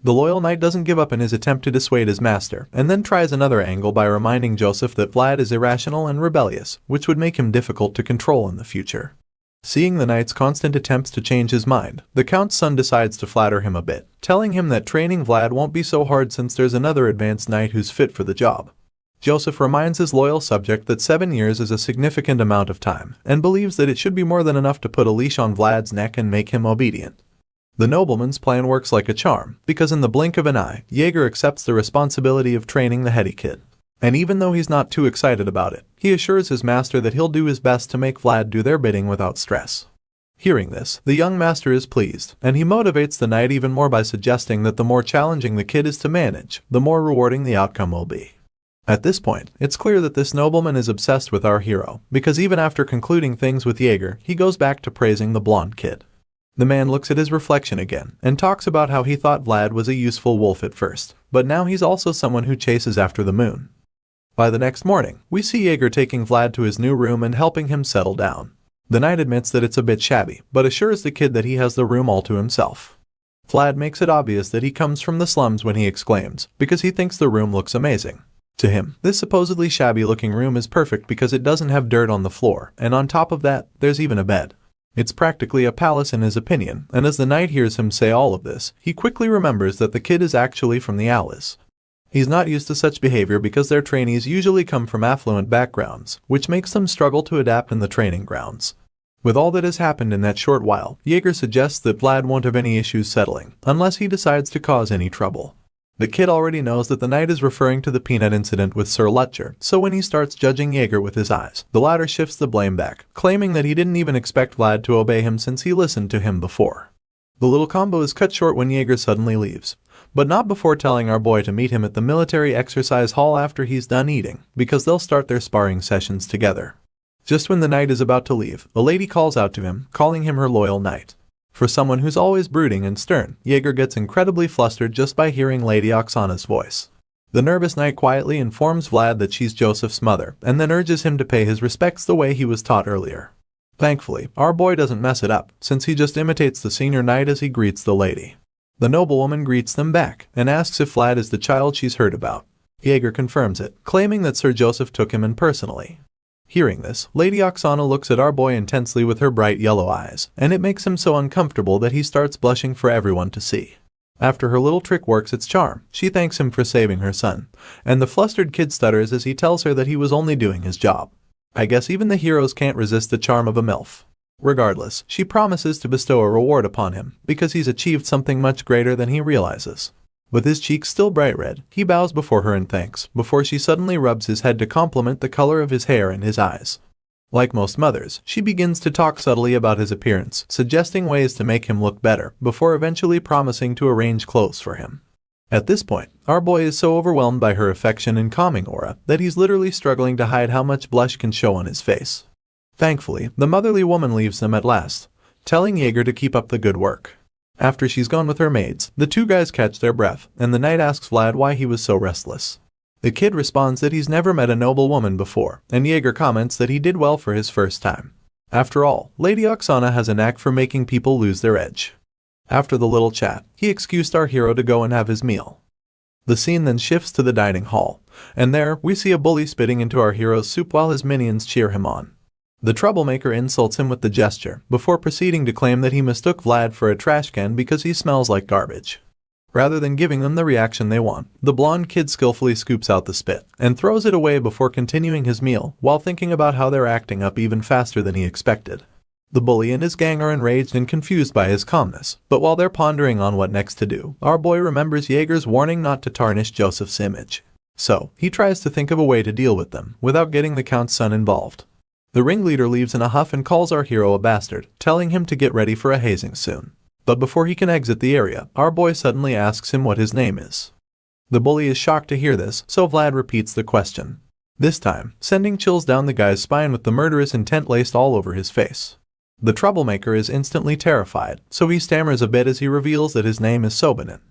The loyal knight doesn't give up in his attempt to dissuade his master, and then tries another angle by reminding Joseph that Vlad is irrational and rebellious, which would make him difficult to control in the future. Seeing the knight's constant attempts to change his mind, the Count's son decides to flatter him a bit, telling him that training Vlad won't be so hard since there's another advanced knight who's fit for the job. Joseph reminds his loyal subject that 7 years is a significant amount of time, and believes that it should be more than enough to put a leash on Vlad's neck and make him obedient. The nobleman's plan works like a charm, because in the blink of an eye, Jaeger accepts the responsibility of training the heady kid. And even though he's not too excited about it, he assures his master that he'll do his best to make Vlad do their bidding without stress. Hearing this, the young master is pleased, and he motivates the knight even more by suggesting that the more challenging the kid is to manage, the more rewarding the outcome will be. At this point, it's clear that this nobleman is obsessed with our hero, because even after concluding things with Jaeger, he goes back to praising the blonde kid. The man looks at his reflection again, and talks about how he thought Vlad was a useful wolf at first, but now he's also someone who chases after the moon. By the next morning, we see Jaeger taking Vlad to his new room and helping him settle down. The knight admits that it's a bit shabby, but assures the kid that he has the room all to himself. Vlad makes it obvious that he comes from the slums when he exclaims, because he thinks the room looks amazing. To him, this supposedly shabby-looking room is perfect because it doesn't have dirt on the floor, and on top of that, there's even a bed. It's practically a palace in his opinion, and as the knight hears him say all of this, he quickly remembers that the kid is actually from the Alice. He's not used to such behavior because their trainees usually come from affluent backgrounds, which makes them struggle to adapt in the training grounds. With all that has happened in that short while, Jaeger suggests that Vlad won't have any issues settling, unless he decides to cause any trouble. The kid already knows that the knight is referring to the peanut incident with Sir Lutcher, so when he starts judging Jaeger with his eyes, the latter shifts the blame back, claiming that he didn't even expect Vlad to obey him since he listened to him before. The little combo is cut short when Jaeger suddenly leaves, but not before telling our boy to meet him at the military exercise hall after he's done eating, because they'll start their sparring sessions together. Just when the knight is about to leave, a lady calls out to him, calling him her loyal knight. For someone who's always brooding and stern, Jaeger gets incredibly flustered just by hearing Lady Oksana's voice. The nervous knight quietly informs Vlad that she's Joseph's mother, and then urges him to pay his respects the way he was taught earlier. Thankfully, our boy doesn't mess it up, since he just imitates the senior knight as he greets the lady. The noblewoman greets them back, and asks if Vlad is the child she's heard about. Jaeger confirms it, claiming that Sir Joseph took him in personally. Hearing this, Lady Oksana looks at our boy intensely with her bright yellow eyes, and it makes him so uncomfortable that he starts blushing for everyone to see. After her little trick works its charm, she thanks him for saving her son, and the flustered kid stutters as he tells her that he was only doing his job. I guess even the heroes can't resist the charm of a MILF. Regardless, she promises to bestow a reward upon him, because he's achieved something much greater than he realizes. With his cheeks still bright red, he bows before her in thanks, before she suddenly rubs his head to compliment the color of his hair and his eyes. Like most mothers, she begins to talk subtly about his appearance, suggesting ways to make him look better, before eventually promising to arrange clothes for him. At this point, our boy is so overwhelmed by her affection and calming aura that he's literally struggling to hide how much blush can show on his face. Thankfully, the motherly woman leaves them at last, telling Jaeger to keep up the good work. After she's gone with her maids, the two guys catch their breath, and the knight asks Vlad why he was so restless. The kid responds that he's never met a noble woman before, and Jaeger comments that he did well for his first time. After all, Lady Oksana has a knack for making people lose their edge. After the little chat, he excused our hero to go and have his meal. The scene then shifts to the dining hall, and there, we see a bully spitting into our hero's soup while his minions cheer him on. The troublemaker insults him with the gesture, before proceeding to claim that he mistook Vlad for a trash can because he smells like garbage. Rather than giving them the reaction they want, the blonde kid skillfully scoops out the spit, and throws it away before continuing his meal, while thinking about how they're acting up even faster than he expected. The bully and his gang are enraged and confused by his calmness, but while they're pondering on what next to do, our boy remembers Jaeger's warning not to tarnish Joseph's image. So, he tries to think of a way to deal with them, without getting the Count's son involved. The ringleader leaves in a huff and calls our hero a bastard, telling him to get ready for a hazing soon. But before he can exit the area, our boy suddenly asks him what his name is. The bully is shocked to hear this, so Vlad repeats the question. This time, sending chills down the guy's spine with the murderous intent laced all over his face. The troublemaker is instantly terrified, so he stammers a bit as he reveals that his name is Sobanin.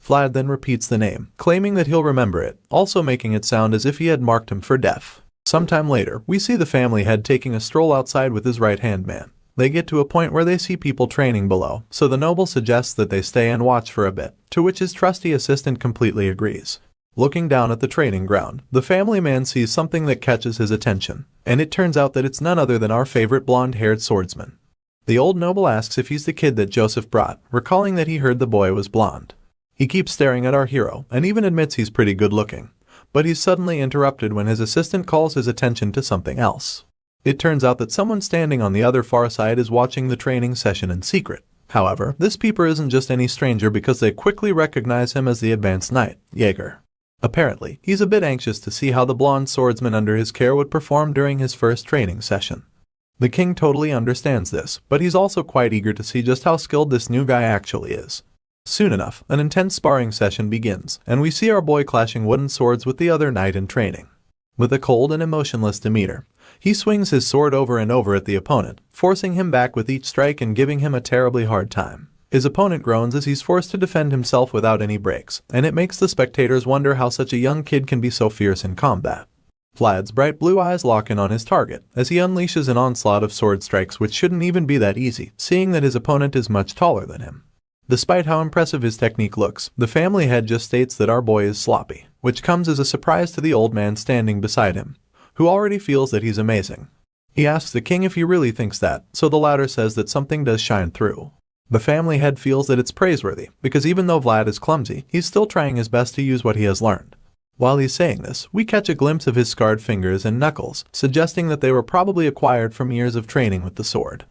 Vlad then repeats the name, claiming that he'll remember it, also making it sound as if he had marked him for death. Sometime later, we see the family head taking a stroll outside with his right-hand man. They get to a point where they see people training below, so the noble suggests that they stay and watch for a bit, to which his trusty assistant completely agrees. Looking down at the training ground, the family man sees something that catches his attention, and it turns out that it's none other than our favorite blonde-haired swordsman. The old noble asks if he's the kid that Joseph brought, recalling that he heard the boy was blonde. He keeps staring at our hero, and even admits he's pretty good-looking. But he's suddenly interrupted when his assistant calls his attention to something else. It turns out that someone standing on the other far side is watching the training session in secret. However, this peeper isn't just any stranger because they quickly recognize him as the advanced knight, Jaeger. Apparently, he's a bit anxious to see how the blonde swordsman under his care would perform during his first training session. The king totally understands this, but he's also quite eager to see just how skilled this new guy actually is. Soon enough, an intense sparring session begins, and we see our boy clashing wooden swords with the other knight in training. With a cold and emotionless demeanor, he swings his sword over and over at the opponent, forcing him back with each strike and giving him a terribly hard time. His opponent groans as he's forced to defend himself without any breaks, and it makes the spectators wonder how such a young kid can be so fierce in combat. Vlad's bright blue eyes lock in on his target, as he unleashes an onslaught of sword strikes which shouldn't even be that easy, seeing that his opponent is much taller than him. Despite how impressive his technique looks, the family head just states that our boy is sloppy, which comes as a surprise to the old man standing beside him, who already feels that he's amazing. He asks the king if he really thinks that, so the latter says that something does shine through. The family head feels that it's praiseworthy, because even though Vlad is clumsy, he's still trying his best to use what he has learned. While he's saying this, we catch a glimpse of his scarred fingers and knuckles, suggesting that they were probably acquired from years of training with the sword.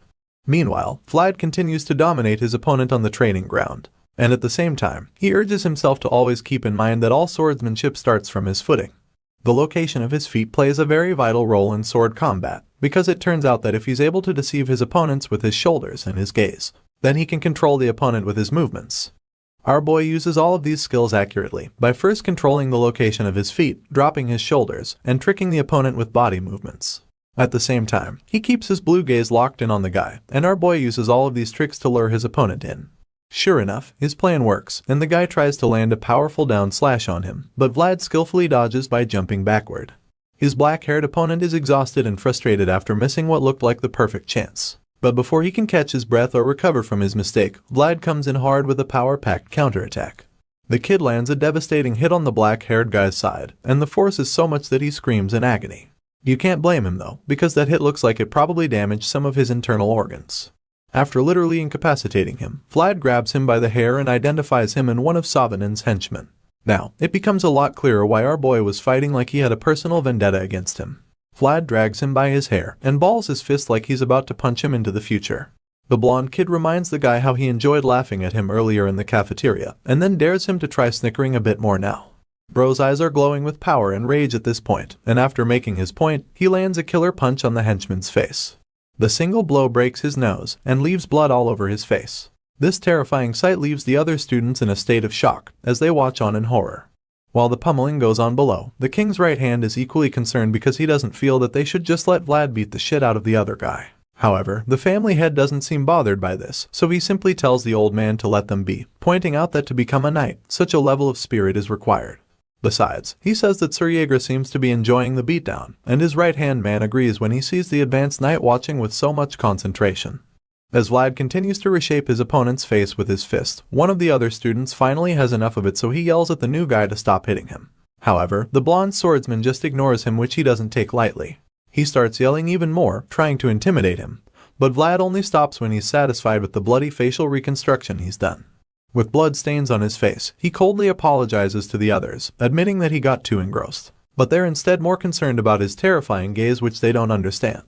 Meanwhile, Vlad continues to dominate his opponent on the training ground, and at the same time, he urges himself to always keep in mind that all swordsmanship starts from his footing. The location of his feet plays a very vital role in sword combat, because it turns out that if he's able to deceive his opponents with his shoulders and his gaze, then he can control the opponent with his movements. Our boy uses all of these skills accurately by first controlling the location of his feet, dropping his shoulders, and tricking the opponent with body movements. At the same time, he keeps his blue gaze locked in on the guy, and our boy uses all of these tricks to lure his opponent in. Sure enough, his plan works, and the guy tries to land a powerful down slash on him, but Vlad skillfully dodges by jumping backward. His black-haired opponent is exhausted and frustrated after missing what looked like the perfect chance. But before he can catch his breath or recover from his mistake, Vlad comes in hard with a power-packed counterattack. The kid lands a devastating hit on the black-haired guy's side, and the force is so much that he screams in agony. You can't blame him though, because that hit looks like it probably damaged some of his internal organs. After literally incapacitating him, Vlad grabs him by the hair and identifies him in one of Savanin's henchmen. Now, it becomes a lot clearer why our boy was fighting like he had a personal vendetta against him. Vlad drags him by his hair and balls his fist like he's about to punch him into the future. The blonde kid reminds the guy how he enjoyed laughing at him earlier in the cafeteria, and then dares him to try snickering a bit more now. Bro's eyes are glowing with power and rage at this point, and after making his point, he lands a killer punch on the henchman's face. The single blow breaks his nose and leaves blood all over his face. This terrifying sight leaves the other students in a state of shock as they watch on in horror. While the pummeling goes on below, the king's right hand is equally concerned because he doesn't feel that they should just let Vlad beat the shit out of the other guy. However, the family head doesn't seem bothered by this, so he simply tells the old man to let them be, pointing out that to become a knight, such a level of spirit is required. Besides, he says that Sir Yeager seems to be enjoying the beatdown, and his right-hand man agrees when he sees the advanced knight watching with so much concentration. As Vlad continues to reshape his opponent's face with his fist, one of the other students finally has enough of it, so he yells at the new guy to stop hitting him. However, the blonde swordsman just ignores him, which he doesn't take lightly. He starts yelling even more, trying to intimidate him, but Vlad only stops when he's satisfied with the bloody facial reconstruction he's done. With blood stains on his face, he coldly apologizes to the others, admitting that he got too engrossed. But they're instead more concerned about his terrifying gaze, which they don't understand.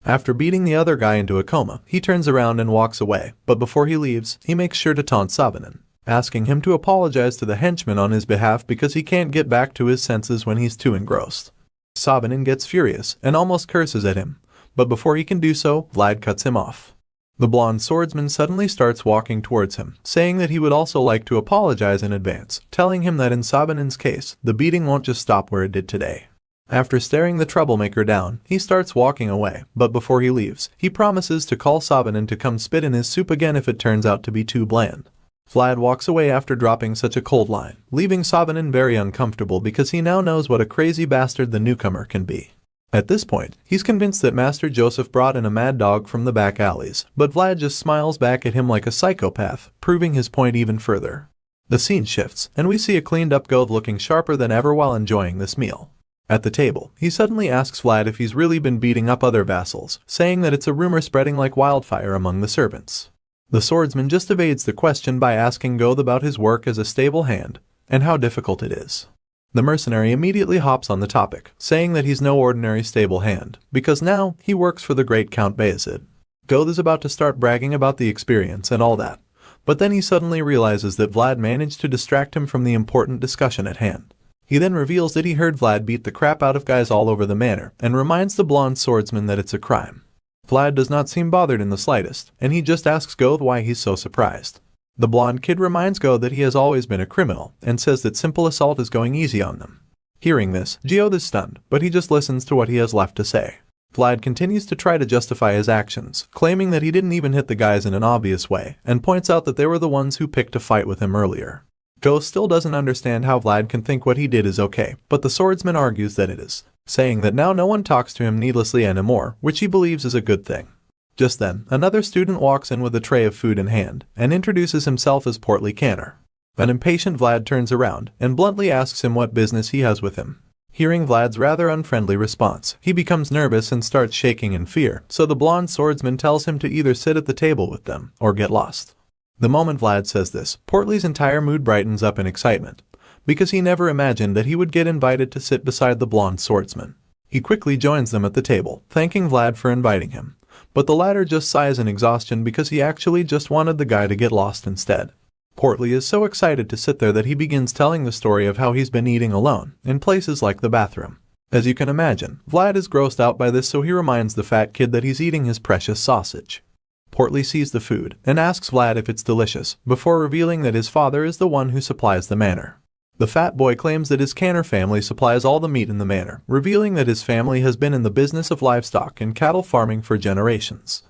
After beating the other guy into a coma, he turns around and walks away, but before he leaves, he makes sure to taunt Savanin, asking him to apologize to the henchman on his behalf because he can't get back to his senses when he's too engrossed. Savanin gets furious and almost curses at him, but before he can do so, Vlad cuts him off. The blonde swordsman suddenly starts walking towards him, saying that he would also like to apologize in advance, telling him that in Savanin's case, the beating won't just stop where it did today. After staring the troublemaker down, he starts walking away, but before he leaves, he promises to call Savanin to come spit in his soup again if it turns out to be too bland. Vlad walks away after dropping such a cold line, leaving Savanin very uncomfortable because he now knows what a crazy bastard the newcomer can be. At this point, he's convinced that Master Joseph brought in a mad dog from the back alleys, but Vlad just smiles back at him like a psychopath, proving his point even further. The scene shifts, and we see a cleaned-up Goth looking sharper than ever while enjoying this meal. At the table, he suddenly asks Vlad if he's really been beating up other vassals, saying that it's a rumor spreading like wildfire among the servants. The swordsman just evades the question by asking Goth about his work as a stable hand, and how difficult it is. The mercenary immediately hops on the topic, saying that he's no ordinary stable hand, because now he works for the great Count Bayezid. Goth is about to start bragging about the experience and all that, but then he suddenly realizes that Vlad managed to distract him from the important discussion at hand. He then reveals that he heard Vlad beat the crap out of guys all over the manor, and reminds the blonde swordsman that it's a crime. Vlad does not seem bothered in the slightest, and he just asks Goth why he's so surprised. The blonde kid reminds Goth that he has always been a criminal, and says that simple assault is going easy on them. Hearing this, Goth is stunned, but he just listens to what he has left to say. Vlad continues to try to justify his actions, claiming that he didn't even hit the guys in an obvious way, and points out that they were the ones who picked a fight with him earlier. Goth still doesn't understand how Vlad can think what he did is okay, but the swordsman argues that it is, saying that now no one talks to him needlessly anymore, which he believes is a good thing. Just then, another student walks in with a tray of food in hand, and introduces himself as Portly Canner. An impatient Vlad turns around, and bluntly asks him what business he has with him. Hearing Vlad's rather unfriendly response, he becomes nervous and starts shaking in fear, so the blonde swordsman tells him to either sit at the table with them, or get lost. The moment Vlad says this, Portly's entire mood brightens up in excitement, because he never imagined that he would get invited to sit beside the blonde swordsman. He quickly joins them at the table, thanking Vlad for inviting him, but the latter just sighs in exhaustion because he actually just wanted the guy to get lost instead. Portly is so excited to sit there that he begins telling the story of how he's been eating alone, in places like the bathroom. As you can imagine, Vlad is grossed out by this, so he reminds the fat kid that he's eating his precious sausage. Portly sees the food and asks Vlad if it's delicious, before revealing that his father is the one who supplies the manor. The fat boy claims that his Canner family supplies all the meat in the manor, revealing that his family has been in the business of livestock and cattle farming for generations.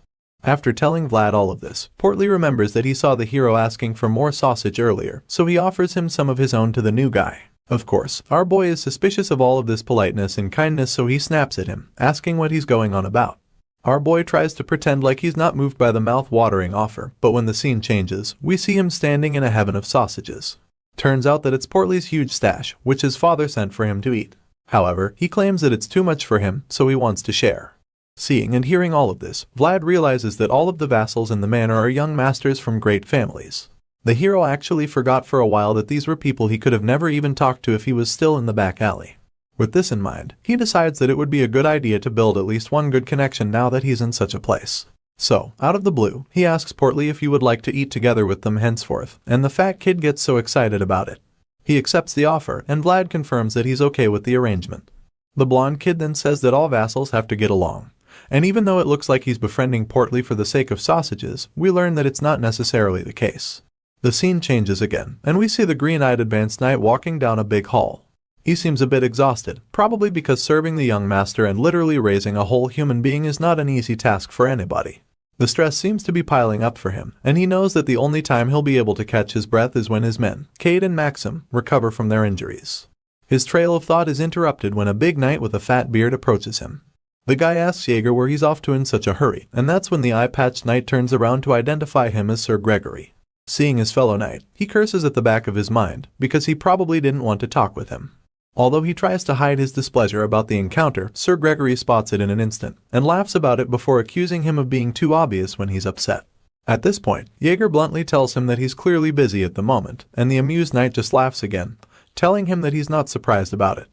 After telling Vlad all of this, Portly remembers that he saw the hero asking for more sausage earlier, so he offers him some of his own to the new guy. Of course, our boy is suspicious of all of this politeness and kindness, so he snaps at him, asking what he's going on about. Our boy tries to pretend like he's not moved by the mouth-watering offer, but when the scene changes, we see him standing in a heaven of sausages. Turns out that it's Portly's huge stash, which his father sent for him to eat. However, he claims that it's too much for him, so he wants to share. Seeing and hearing all of this, Vlad realizes that all of the vassals in the manor are young masters from great families. The hero actually forgot for a while that these were people he could have never even talked to if he was still in the back alley. With this in mind, he decides that it would be a good idea to build at least one good connection now that he's in such a place. So, out of the blue, he asks Portly if he would like to eat together with them henceforth, and the fat kid gets so excited about it. He accepts the offer, and Vlad confirms that he's okay with the arrangement. The blonde kid then says that all vassals have to get along. And even though it looks like he's befriending Portly for the sake of sausages, we learn that it's not necessarily the case. The scene changes again, and we see the green-eyed advanced knight walking down a big hall. He seems a bit exhausted, probably because serving the young master and literally raising a whole human being is not an easy task for anybody. The stress seems to be piling up for him, and he knows that the only time he'll be able to catch his breath is when his men, Cade and Maxim, recover from their injuries. His trail of thought is interrupted when a big knight with a fat beard approaches him. The guy asks Jaeger where he's off to in such a hurry, and that's when the eye-patched knight turns around to identify him as Sir Gregory. Seeing his fellow knight, he curses at the back of his mind, because he probably didn't want to talk with him. Although he tries to hide his displeasure about the encounter, Sir Gregory spots it in an instant, and laughs about it before accusing him of being too obvious when he's upset. At this point, Jaeger bluntly tells him that he's clearly busy at the moment, and the amused knight just laughs again, telling him that he's not surprised about it.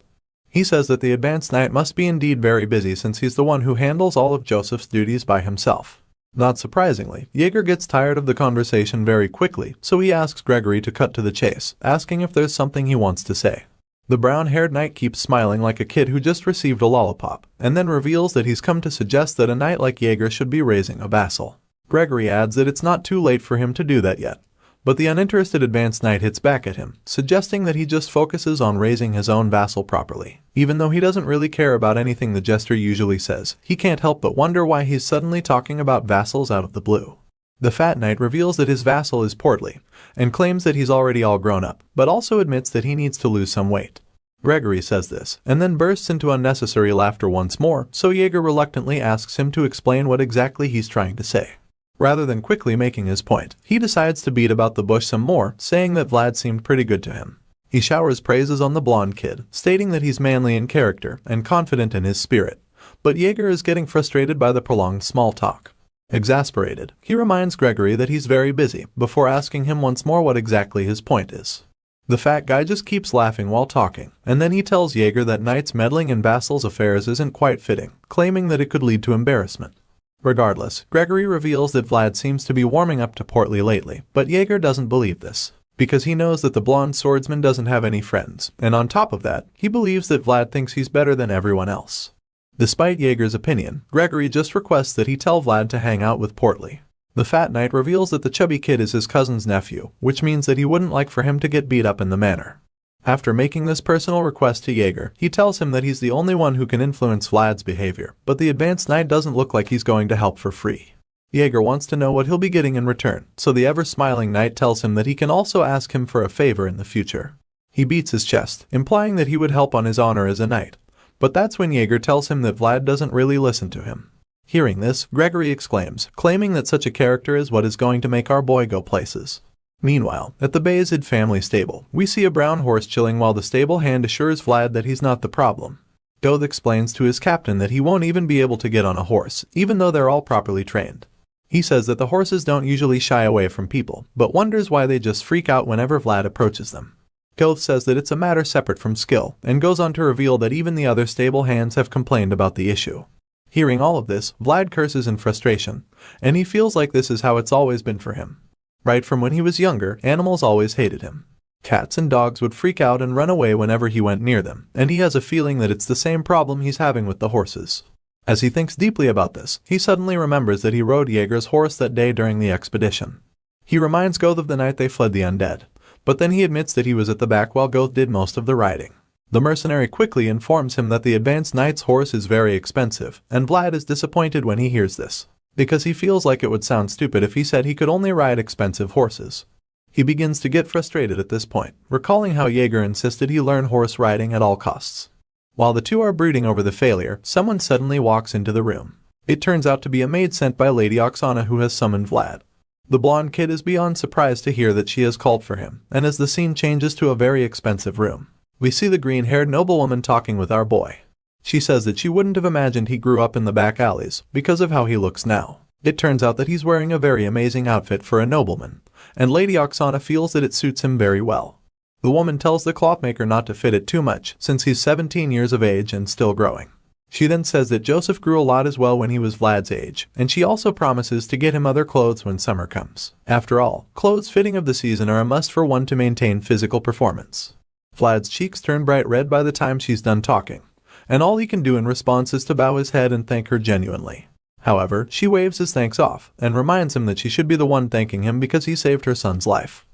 He says that the advanced knight must be indeed very busy since he's the one who handles all of Joseph's duties by himself. Not surprisingly, Jaeger gets tired of the conversation very quickly, so he asks Gregory to cut to the chase, asking if there's something he wants to say. The brown-haired knight keeps smiling like a kid who just received a lollipop, and then reveals that he's come to suggest that a knight like Jaeger should be raising a vassal. Gregory adds that it's not too late for him to do that yet, but the uninterested advanced knight hits back at him, suggesting that he just focuses on raising his own vassal properly. Even though he doesn't really care about anything the jester usually says, he can't help but wonder why he's suddenly talking about vassals out of the blue. The fat knight reveals that his vassal is Portly, and claims that he's already all grown up, but also admits that he needs to lose some weight. Gregory says this, and then bursts into unnecessary laughter once more, so Jaeger reluctantly asks him to explain what exactly he's trying to say. Rather than quickly making his point, he decides to beat about the bush some more, saying that Vlad seemed pretty good to him. He showers praises on the blonde kid, stating that he's manly in character and confident in his spirit, but Jaeger is getting frustrated by the prolonged small talk. Exasperated, he reminds Gregory that he's very busy, before asking him once more what exactly his point is. The fat guy just keeps laughing while talking, and then he tells Jaeger that knights meddling in vassals' affairs isn't quite fitting, claiming that it could lead to embarrassment. Regardless, Gregory reveals that Vlad seems to be warming up to Portly lately, but Jaeger doesn't believe this, because he knows that the blonde swordsman doesn't have any friends, and on top of that, he believes that Vlad thinks he's better than everyone else. Despite Jaeger's opinion, Gregory just requests that he tell Vlad to hang out with Portly. The fat knight reveals that the chubby kid is his cousin's nephew, which means that he wouldn't like for him to get beat up in the manor. After making this personal request to Jaeger, he tells him that he's the only one who can influence Vlad's behavior, but the advanced knight doesn't look like he's going to help for free. Jaeger wants to know what he'll be getting in return, so the ever-smiling knight tells him that he can also ask him for a favor in the future. He beats his chest, implying that he would help on his honor as a knight, but that's when Jaeger tells him that Vlad doesn't really listen to him. Hearing this, Gregory exclaims, claiming that such a character is what is going to make our boy go places. Meanwhile, at the Bayezid family stable, we see a brown horse chilling while the stable hand assures Vlad that he's not the problem. Goth explains to his captain that he won't even be able to get on a horse, even though they're all properly trained. He says that the horses don't usually shy away from people, but wonders why they just freak out whenever Vlad approaches them. Goth says that it's a matter separate from skill, and goes on to reveal that even the other stable hands have complained about the issue. Hearing all of this, Vlad curses in frustration, and he feels like this is how it's always been for him. Right from when he was younger, animals always hated him. Cats and dogs would freak out and run away whenever he went near them, and he has a feeling that it's the same problem he's having with the horses. As he thinks deeply about this, he suddenly remembers that he rode Jaeger's horse that day during the expedition. He reminds Goth of the night they fled the undead, but then he admits that he was at the back while Goth did most of the riding. The mercenary quickly informs him that the advanced knight's horse is very expensive, and Vlad is disappointed when he hears this, because he feels like it would sound stupid if he said he could only ride expensive horses. He begins to get frustrated at this point, recalling how Jaeger insisted he learn horse riding at all costs. While the two are brooding over the failure, someone suddenly walks into the room. It turns out to be a maid sent by Lady Oksana who has summoned Vlad. The blonde kid is beyond surprised to hear that she has called for him, and as the scene changes to a very expensive room, we see the green-haired noblewoman talking with our boy. She says that she wouldn't have imagined he grew up in the back alleys because of how he looks now. It turns out that he's wearing a very amazing outfit for a nobleman, and Lady Oksana feels that it suits him very well. The woman tells the clothmaker not to fit it too much since he's 17 years of age and still growing. She then says that Joseph grew a lot as well when he was Vlad's age, and she also promises to get him other clothes when summer comes. After all, clothes fitting of the season are a must for one to maintain physical performance. Vlad's cheeks turn bright red by the time she's done talking, and all he can do in response is to bow his head and thank her genuinely. However, she waves his thanks off and reminds him that she should be the one thanking him because he saved her son's life.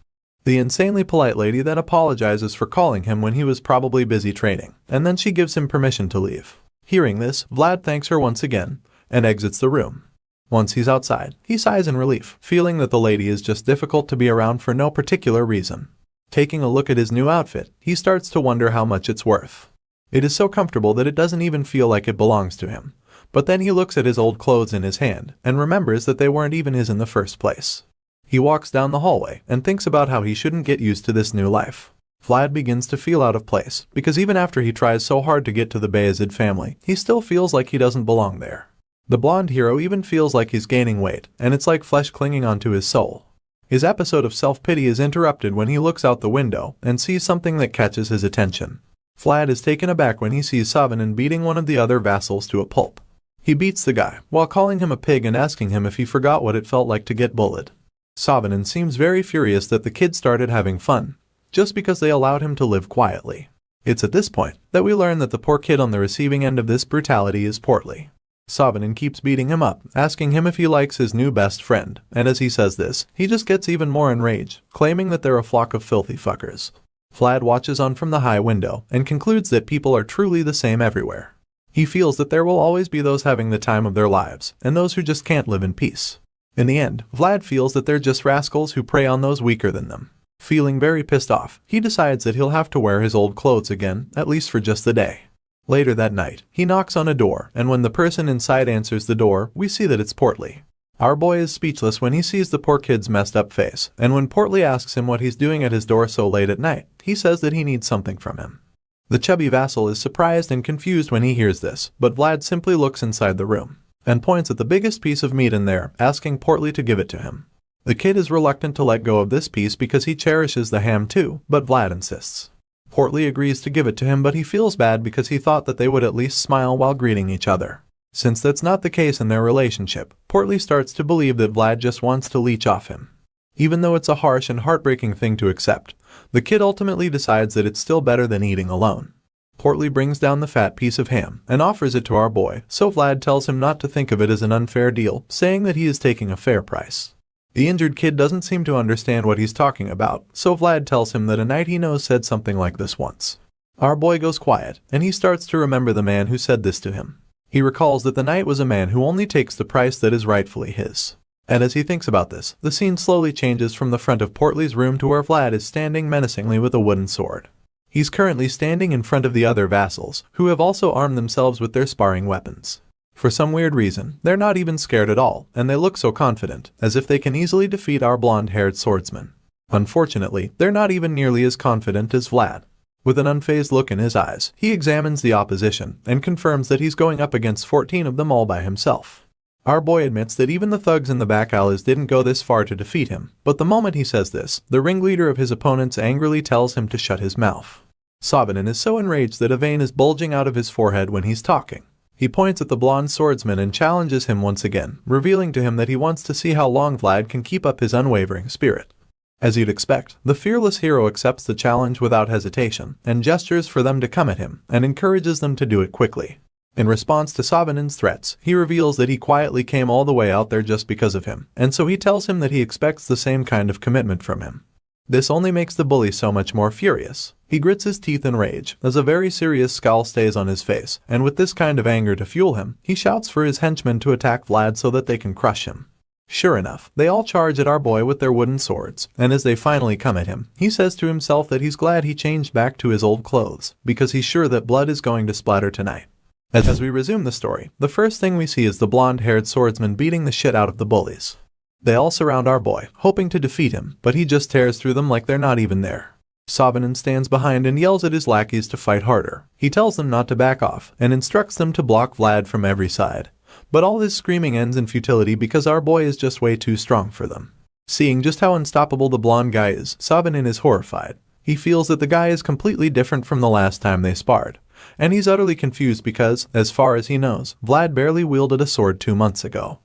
The insanely polite lady then apologizes for calling him when he was probably busy training, and then she gives him permission to leave. Hearing this, Vlad thanks her once again and exits the room. Once he's outside, he sighs in relief, feeling that the lady is just difficult to be around for no particular reason. Taking a look at his new outfit, he starts to wonder how much it's worth. It is so comfortable that it doesn't even feel like it belongs to him. But then he looks at his old clothes in his hand and remembers that they weren't even his in the first place. He walks down the hallway and thinks about how he shouldn't get used to this new life. Vlad begins to feel out of place because even after he tries so hard to get to the Bayezid family, he still feels like he doesn't belong there. The blonde hero even feels like he's gaining weight, and it's like flesh clinging onto his soul. His episode of self-pity is interrupted when he looks out the window and sees something that catches his attention. Vlad is taken aback when he sees Savanen beating one of the other vassals to a pulp. He beats the guy while calling him a pig and asking him if he forgot what it felt like to get bullied. Savanen seems very furious that the kid started having fun, just because they allowed him to live quietly. It's at this point that we learn that the poor kid on the receiving end of this brutality is Portly. Savanen keeps beating him up, asking him if he likes his new best friend, and as he says this, he just gets even more enraged, claiming that they're a flock of filthy fuckers. Vlad watches on from the high window and concludes that people are truly the same everywhere. He feels that there will always be those having the time of their lives, and those who just can't live in peace. In the end, Vlad feels that they're just rascals who prey on those weaker than them. Feeling very pissed off, he decides that he'll have to wear his old clothes again, at least for just the day. Later that night, he knocks on a door, and when the person inside answers the door, we see that it's Portly. Our boy is speechless when he sees the poor kid's messed up face, and when Portly asks him what he's doing at his door so late at night, he says that he needs something from him. The chubby vassal is surprised and confused when he hears this, but Vlad simply looks inside the room and points at the biggest piece of meat in there, asking Portly to give it to him. The kid is reluctant to let go of this piece because he cherishes the ham too, but Vlad insists. Portly agrees to give it to him, but he feels bad because he thought that they would at least smile while greeting each other. Since that's not the case in their relationship, Portly starts to believe that Vlad just wants to leech off him. Even though it's a harsh and heartbreaking thing to accept, the kid ultimately decides that it's still better than eating alone. Portly brings down the fat piece of ham and offers it to our boy, so Vlad tells him not to think of it as an unfair deal, saying that he is taking a fair price. The injured kid doesn't seem to understand what he's talking about, so Vlad tells him that a knight he knows said something like this once. Our boy goes quiet, and he starts to remember the man who said this to him. He recalls that the knight was a man who only takes the price that is rightfully his. And as he thinks about this, the scene slowly changes from the front of Portly's room to where Vlad is standing menacingly with a wooden sword. He's currently standing in front of the other vassals, who have also armed themselves with their sparring weapons. For some weird reason, they're not even scared at all, and they look so confident, as if they can easily defeat our blonde-haired swordsman. Unfortunately, they're not even nearly as confident as Vlad. With an unfazed look in his eyes, he examines the opposition and confirms that he's going up against 14 of them all by himself. Our boy admits that even the thugs in the back alleys didn't go this far to defeat him, but the moment he says this, the ringleader of his opponents angrily tells him to shut his mouth. Savanen is so enraged that a vein is bulging out of his forehead when he's talking. He points at the blonde swordsman and challenges him once again, revealing to him that he wants to see how long Vlad can keep up his unwavering spirit. As you'd expect, the fearless hero accepts the challenge without hesitation, and gestures for them to come at him, and encourages them to do it quickly. In response to Savanin's threats, he reveals that he quietly came all the way out there just because of him, and so he tells him that he expects the same kind of commitment from him. This only makes the bully so much more furious. He grits his teeth in rage, as a very serious scowl stays on his face, and with this kind of anger to fuel him, he shouts for his henchmen to attack Vlad so that they can crush him. Sure enough, they all charge at our boy with their wooden swords, and as they finally come at him, he says to himself that he's glad he changed back to his old clothes, because he's sure that blood is going to splatter tonight. As we resume the story, the first thing we see is the blonde-haired swordsman beating the shit out of the bullies. They all surround our boy, hoping to defeat him, but he just tears through them like they're not even there. Savanin stands behind and yells at his lackeys to fight harder. He tells them not to back off, and instructs them to block Vlad from every side. But all his screaming ends in futility because our boy is just way too strong for them. Seeing just how unstoppable the blonde guy is, Savanin is horrified. He feels that the guy is completely different from the last time they sparred. And he's utterly confused because, as far as he knows, Vlad barely wielded a sword 2 months ago.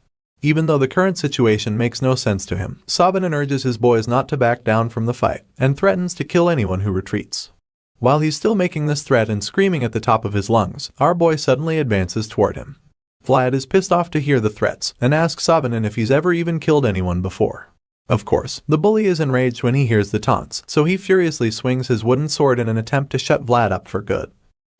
Even though the current situation makes no sense to him, Savanin urges his boys not to back down from the fight, and threatens to kill anyone who retreats. While he's still making this threat and screaming at the top of his lungs, our boy suddenly advances toward him. Vlad is pissed off to hear the threats, and asks Savanin if he's ever even killed anyone before. Of course, the bully is enraged when he hears the taunts, so he furiously swings his wooden sword in an attempt to shut Vlad up for good.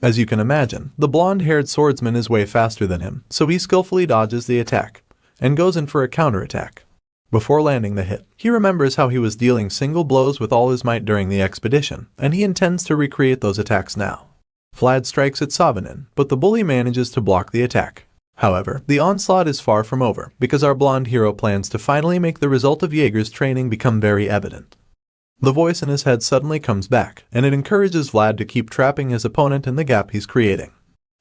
As you can imagine, the blonde-haired swordsman is way faster than him, so he skillfully dodges the attack, and goes in for a counterattack. Before landing the hit, he remembers how he was dealing single blows with all his might during the expedition, and he intends to recreate those attacks now. Vlad strikes at Savanin, but the bully manages to block the attack. However, the onslaught is far from over, because our blonde hero plans to finally make the result of Jaeger's training become very evident. The voice in his head suddenly comes back, and it encourages Vlad to keep trapping his opponent in the gap he's creating.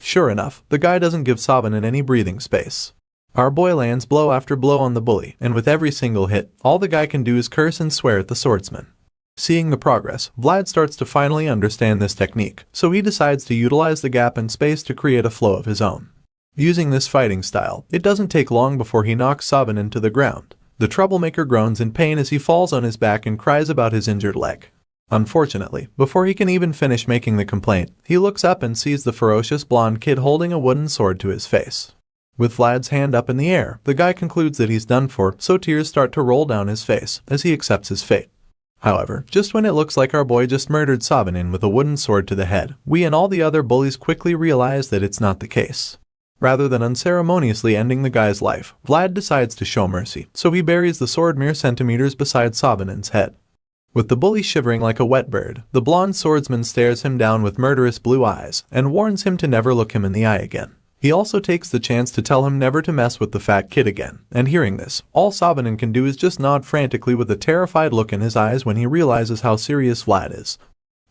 Sure enough, the guy doesn't give Savanin any breathing space. Our boy lands blow after blow on the bully, and with every single hit, all the guy can do is curse and swear at the swordsman. Seeing the progress, Vlad starts to finally understand this technique, so he decides to utilize the gap and space to create a flow of his own. Using this fighting style, it doesn't take long before he knocks Savanin to the ground. The troublemaker groans in pain as he falls on his back and cries about his injured leg. Unfortunately, before he can even finish making the complaint, he looks up and sees the ferocious blonde kid holding a wooden sword to his face. With Vlad's hand up in the air, the guy concludes that he's done for, so tears start to roll down his face as he accepts his fate. However, just when it looks like our boy just murdered Savanin with a wooden sword to the head, we and all the other bullies quickly realize that it's not the case. Rather than unceremoniously ending the guy's life, Vlad decides to show mercy, so he buries the sword mere centimeters beside Savanin's head. With the bully shivering like a wet bird, the blonde swordsman stares him down with murderous blue eyes and warns him to never look him in the eye again. He also takes the chance to tell him never to mess with the fat kid again, and hearing this, all Savanin can do is just nod frantically with a terrified look in his eyes when he realizes how serious Vlad is.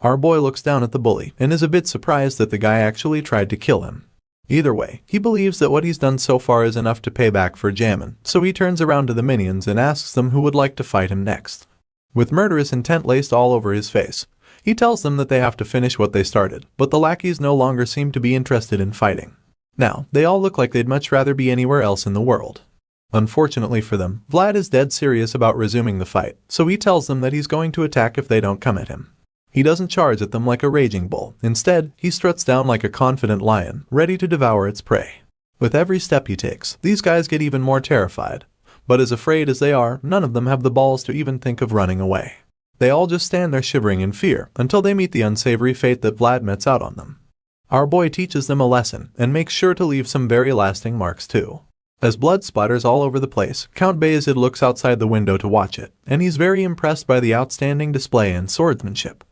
Our boy looks down at the bully and is a bit surprised that the guy actually tried to kill him. Either way, he believes that what he's done so far is enough to pay back for jammin', so he turns around to the minions and asks them who would like to fight him next. With murderous intent laced all over his face, he tells them that they have to finish what they started, but the lackeys no longer seem to be interested in fighting. Now, they all look like they'd much rather be anywhere else in the world. Unfortunately for them, Vlad is dead serious about resuming the fight, so he tells them that he's going to attack if they don't come at him. He doesn't charge at them like a raging bull. Instead, he struts down like a confident lion, ready to devour its prey. With every step he takes, these guys get even more terrified. But as afraid as they are, none of them have the balls to even think of running away. They all just stand there shivering in fear until they meet the unsavory fate that Vlad metes out on them. Our boy teaches them a lesson and makes sure to leave some very lasting marks too. As blood splatters all over the place, Count Bayezid looks outside the window to watch it, and he's very impressed by the outstanding display in swordsmanship.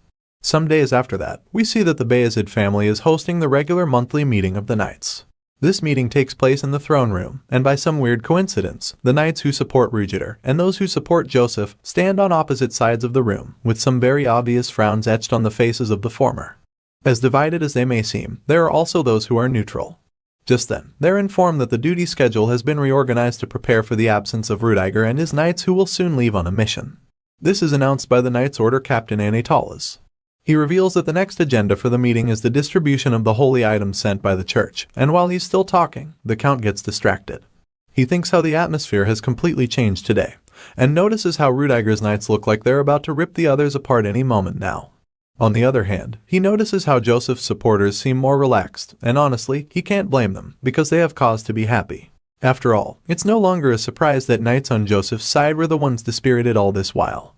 Some days after that, we see that the Bayezid family is hosting the regular monthly meeting of the knights. This meeting takes place in the throne room, and by some weird coincidence, the knights who support Rugider and those who support Joseph stand on opposite sides of the room, with some very obvious frowns etched on the faces of the former. As divided as they may seem, there are also those who are neutral. Just then, they're informed that the duty schedule has been reorganized to prepare for the absence of Rudiger and his knights who will soon leave on a mission. This is announced by the Knights Order Captain Anatolis. He reveals that the next agenda for the meeting is the distribution of the holy items sent by the church, and while he's still talking, the Count gets distracted. He thinks how the atmosphere has completely changed today, and notices how Rudiger's knights look like they're about to rip the others apart any moment now. On the other hand, he notices how Joseph's supporters seem more relaxed, and honestly, he can't blame them, because they have cause to be happy. After all, it's no longer a surprise that knights on Joseph's side were the ones dispirited all this while.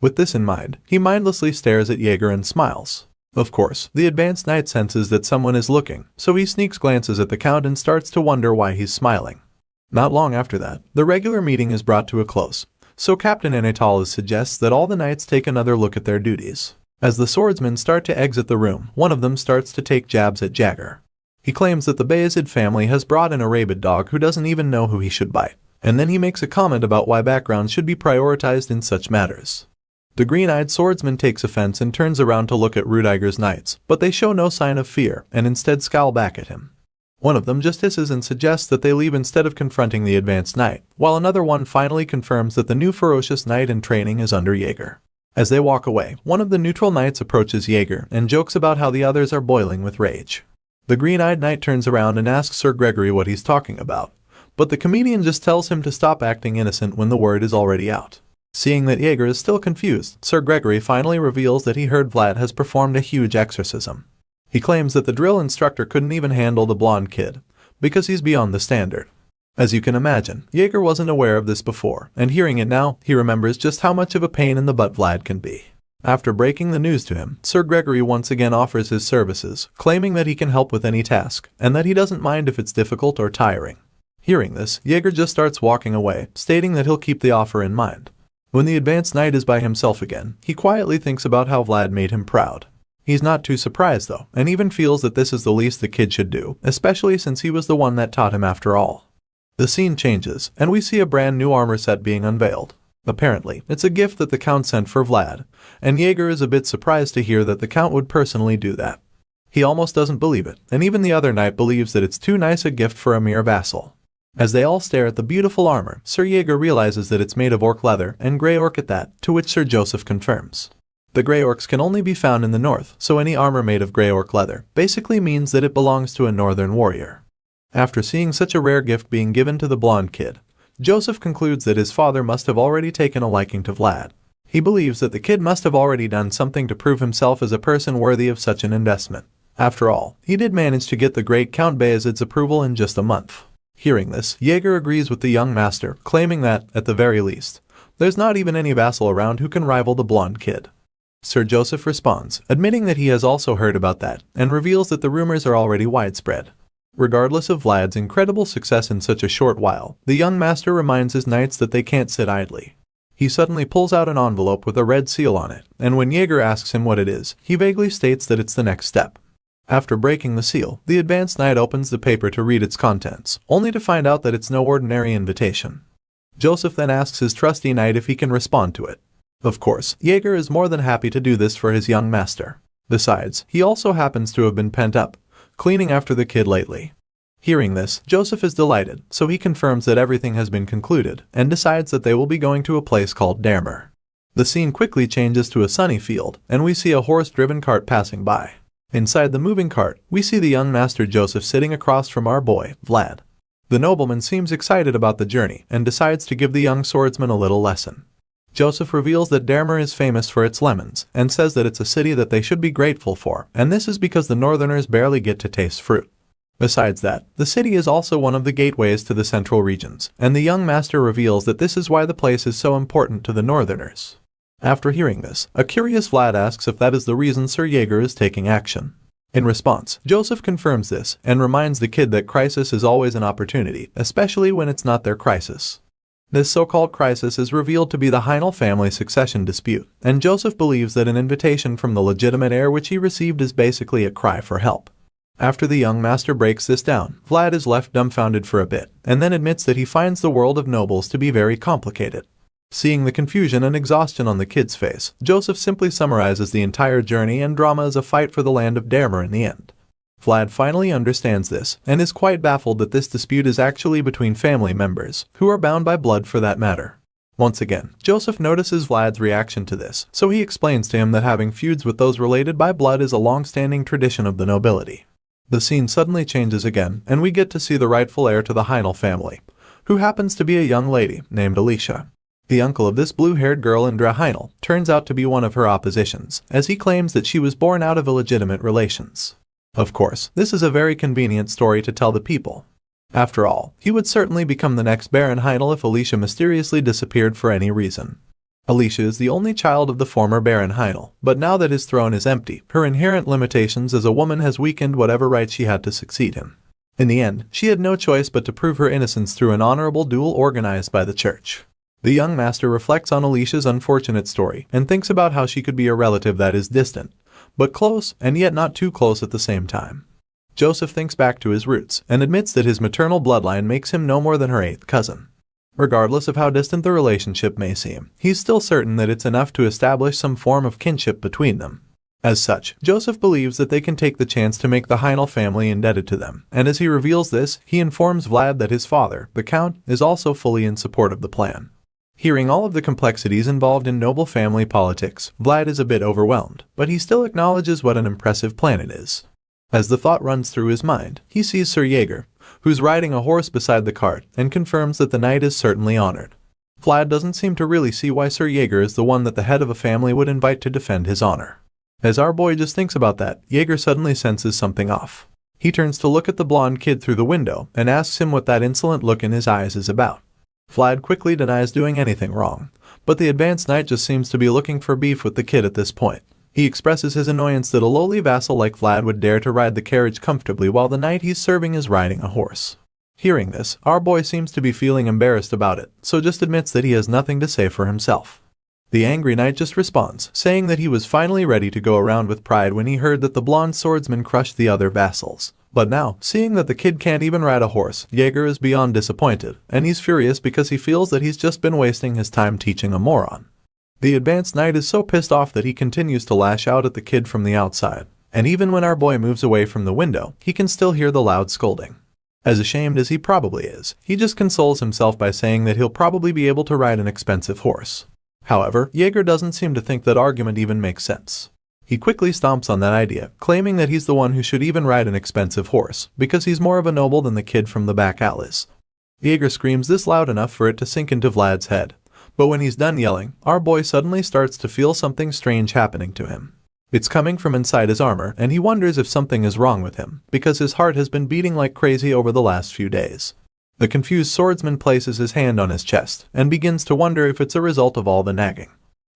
With this in mind, he mindlessly stares at Jaeger and smiles. Of course, the advanced knight senses that someone is looking, so he sneaks glances at the Count and starts to wonder why he's smiling. Not long after that, the regular meeting is brought to a close, so Captain Anatoly suggests that all the knights take another look at their duties. As the swordsmen start to exit the room, one of them starts to take jabs at Jaeger. He claims that the Bayezid family has brought in a rabid dog who doesn't even know who he should bite, and then he makes a comment about why backgrounds should be prioritized in such matters. The green-eyed swordsman takes offense and turns around to look at Rudiger's knights, but they show no sign of fear and instead scowl back at him. One of them just hisses and suggests that they leave instead of confronting the advanced knight, while another one finally confirms that the new ferocious knight in training is under Jaeger. As they walk away, one of the neutral knights approaches Jaeger and jokes about how the others are boiling with rage. The green-eyed knight turns around and asks Sir Gregory what he's talking about, but the comedian just tells him to stop acting innocent when the word is already out. Seeing that Jaeger is still confused, Sir Gregory finally reveals that he heard Vlad has performed a huge exorcism. He claims that the drill instructor couldn't even handle the blonde kid, because he's beyond the standard. As you can imagine, Jaeger wasn't aware of this before, and hearing it now, he remembers just how much of a pain in the butt Vlad can be. After breaking the news to him, Sir Gregory once again offers his services, claiming that he can help with any task, and that he doesn't mind if it's difficult or tiring. Hearing this, Jaeger just starts walking away, stating that he'll keep the offer in mind. When the advanced knight is by himself again, he quietly thinks about how Vlad made him proud. He's not too surprised though, and even feels that this is the least the kid should do, especially since he was the one that taught him after all. The scene changes, and we see a brand new armor set being unveiled. Apparently, it's a gift that the Count sent for Vlad, and Jaeger is a bit surprised to hear that the Count would personally do that. He almost doesn't believe it, and even the other knight believes that it's too nice a gift for a mere vassal. As they all stare at the beautiful armor, Sir Jaeger realizes that it's made of orc leather, and grey orc at that, to which Sir Joseph confirms. The grey orcs can only be found in the north, so any armor made of grey orc leather basically means that it belongs to a northern warrior. After seeing such a rare gift being given to the blonde kid, Joseph concludes that his father must have already taken a liking to Vlad. He believes that the kid must have already done something to prove himself as a person worthy of such an investment. After all, he did manage to get the great Count Bayezid's approval in just a month. Hearing this, Jaeger agrees with the young master, claiming that, at the very least, there's not even any vassal around who can rival the blonde kid. Sir Joseph responds, admitting that he has also heard about that, and reveals that the rumors are already widespread. Regardless of Vlad's incredible success in such a short while, the young master reminds his knights that they can't sit idly. He suddenly pulls out an envelope with a red seal on it, and when Jaeger asks him what it is, he vaguely states that it's the next step. After breaking the seal, the advanced knight opens the paper to read its contents, only to find out that it's no ordinary invitation. Joseph then asks his trusty knight if he can respond to it. Of course, Jaeger is more than happy to do this for his young master. Besides, he also happens to have been pent up, cleaning after the kid lately. Hearing this, Joseph is delighted, so he confirms that everything has been concluded, and decides that they will be going to a place called Dermer. The scene quickly changes to a sunny field, and we see a horse-driven cart passing by. Inside the moving cart, we see the young master Joseph sitting across from our boy, Vlad. The nobleman seems excited about the journey, and decides to give the young swordsman a little lesson. Joseph reveals that Dermer is famous for its lemons, and says that it's a city that they should be grateful for, and this is because the northerners barely get to taste fruit. Besides that, the city is also one of the gateways to the central regions, and the young master reveals that this is why the place is so important to the northerners. After hearing this, a curious Vlad asks if that is the reason Sir Jaeger is taking action. In response, Joseph confirms this, and reminds the kid that crisis is always an opportunity, especially when it's not their crisis. This so-called crisis is revealed to be the Heinel family succession dispute, and Joseph believes that an invitation from the legitimate heir which he received is basically a cry for help. After the young master breaks this down, Vlad is left dumbfounded for a bit, and then admits that he finds the world of nobles to be very complicated. Seeing the confusion and exhaustion on the kid's face, Joseph simply summarizes the entire journey and drama as a fight for the land of Dermer in the end. Vlad finally understands this, and is quite baffled that this dispute is actually between family members, who are bound by blood for that matter. Once again, Joseph notices Vlad's reaction to this, so he explains to him that having feuds with those related by blood is a long-standing tradition of the nobility. The scene suddenly changes again, and we get to see the rightful heir to the Heinl family, who happens to be a young lady named Alicia. The uncle of this blue-haired girl, Indra Heinl, turns out to be one of her oppositions, as he claims that she was born out of illegitimate relations. Of course, this is a very convenient story to tell the people. After all, he would certainly become the next Baron Heinl if Alicia mysteriously disappeared for any reason. Alicia is the only child of the former Baron Heinl, but now that his throne is empty, her inherent limitations as a woman has weakened whatever rights she had to succeed him. In the end, she had no choice but to prove her innocence through an honorable duel organized by the church. The young master reflects on Alicia's unfortunate story and thinks about how she could be a relative that is distant, but close and yet not too close at the same time. Joseph thinks back to his roots and admits that his maternal bloodline makes him no more than her 8th cousin. Regardless of how distant the relationship may seem, he's still certain that it's enough to establish some form of kinship between them. As such, Joseph believes that they can take the chance to make the Heinl family indebted to them, and as he reveals this, he informs Vlad that his father, the Count, is also fully in support of the plan. Hearing all of the complexities involved in noble family politics, Vlad is a bit overwhelmed, but he still acknowledges what an impressive plan it is. As the thought runs through his mind, he sees Sir Jaeger, who's riding a horse beside the cart, and confirms that the knight is certainly honored. Vlad doesn't seem to really see why Sir Jaeger is the one that the head of a family would invite to defend his honor. As our boy just thinks about that, Jaeger suddenly senses something off. He turns to look at the blonde kid through the window and asks him what that insolent look in his eyes is about. Vlad quickly denies doing anything wrong, but the advanced knight just seems to be looking for beef with the kid at this point. He expresses his annoyance that a lowly vassal like Vlad would dare to ride the carriage comfortably while the knight he's serving is riding a horse. Hearing this, our boy seems to be feeling embarrassed about it, so just admits that he has nothing to say for himself. The angry knight just responds, saying that he was finally ready to go around with pride when he heard that the blonde swordsman crushed the other vassals. But now, seeing that the kid can't even ride a horse, Jaeger is beyond disappointed, and he's furious because he feels that he's just been wasting his time teaching a moron. The advanced knight is so pissed off that he continues to lash out at the kid from the outside, and even when our boy moves away from the window, he can still hear the loud scolding. As ashamed as he probably is, he just consoles himself by saying that he'll probably be able to ride an expensive horse. However, Jaeger doesn't seem to think that argument even makes sense. He quickly stomps on that idea, claiming that he's the one who should even ride an expensive horse, because he's more of a noble than the kid from the back alleys. Jaeger screams this loud enough for it to sink into Vlad's head. But when he's done yelling, our boy suddenly starts to feel something strange happening to him. It's coming from inside his armor, and he wonders if something is wrong with him, because his heart has been beating like crazy over the last few days. The confused swordsman places his hand on his chest, and begins to wonder if it's a result of all the nagging.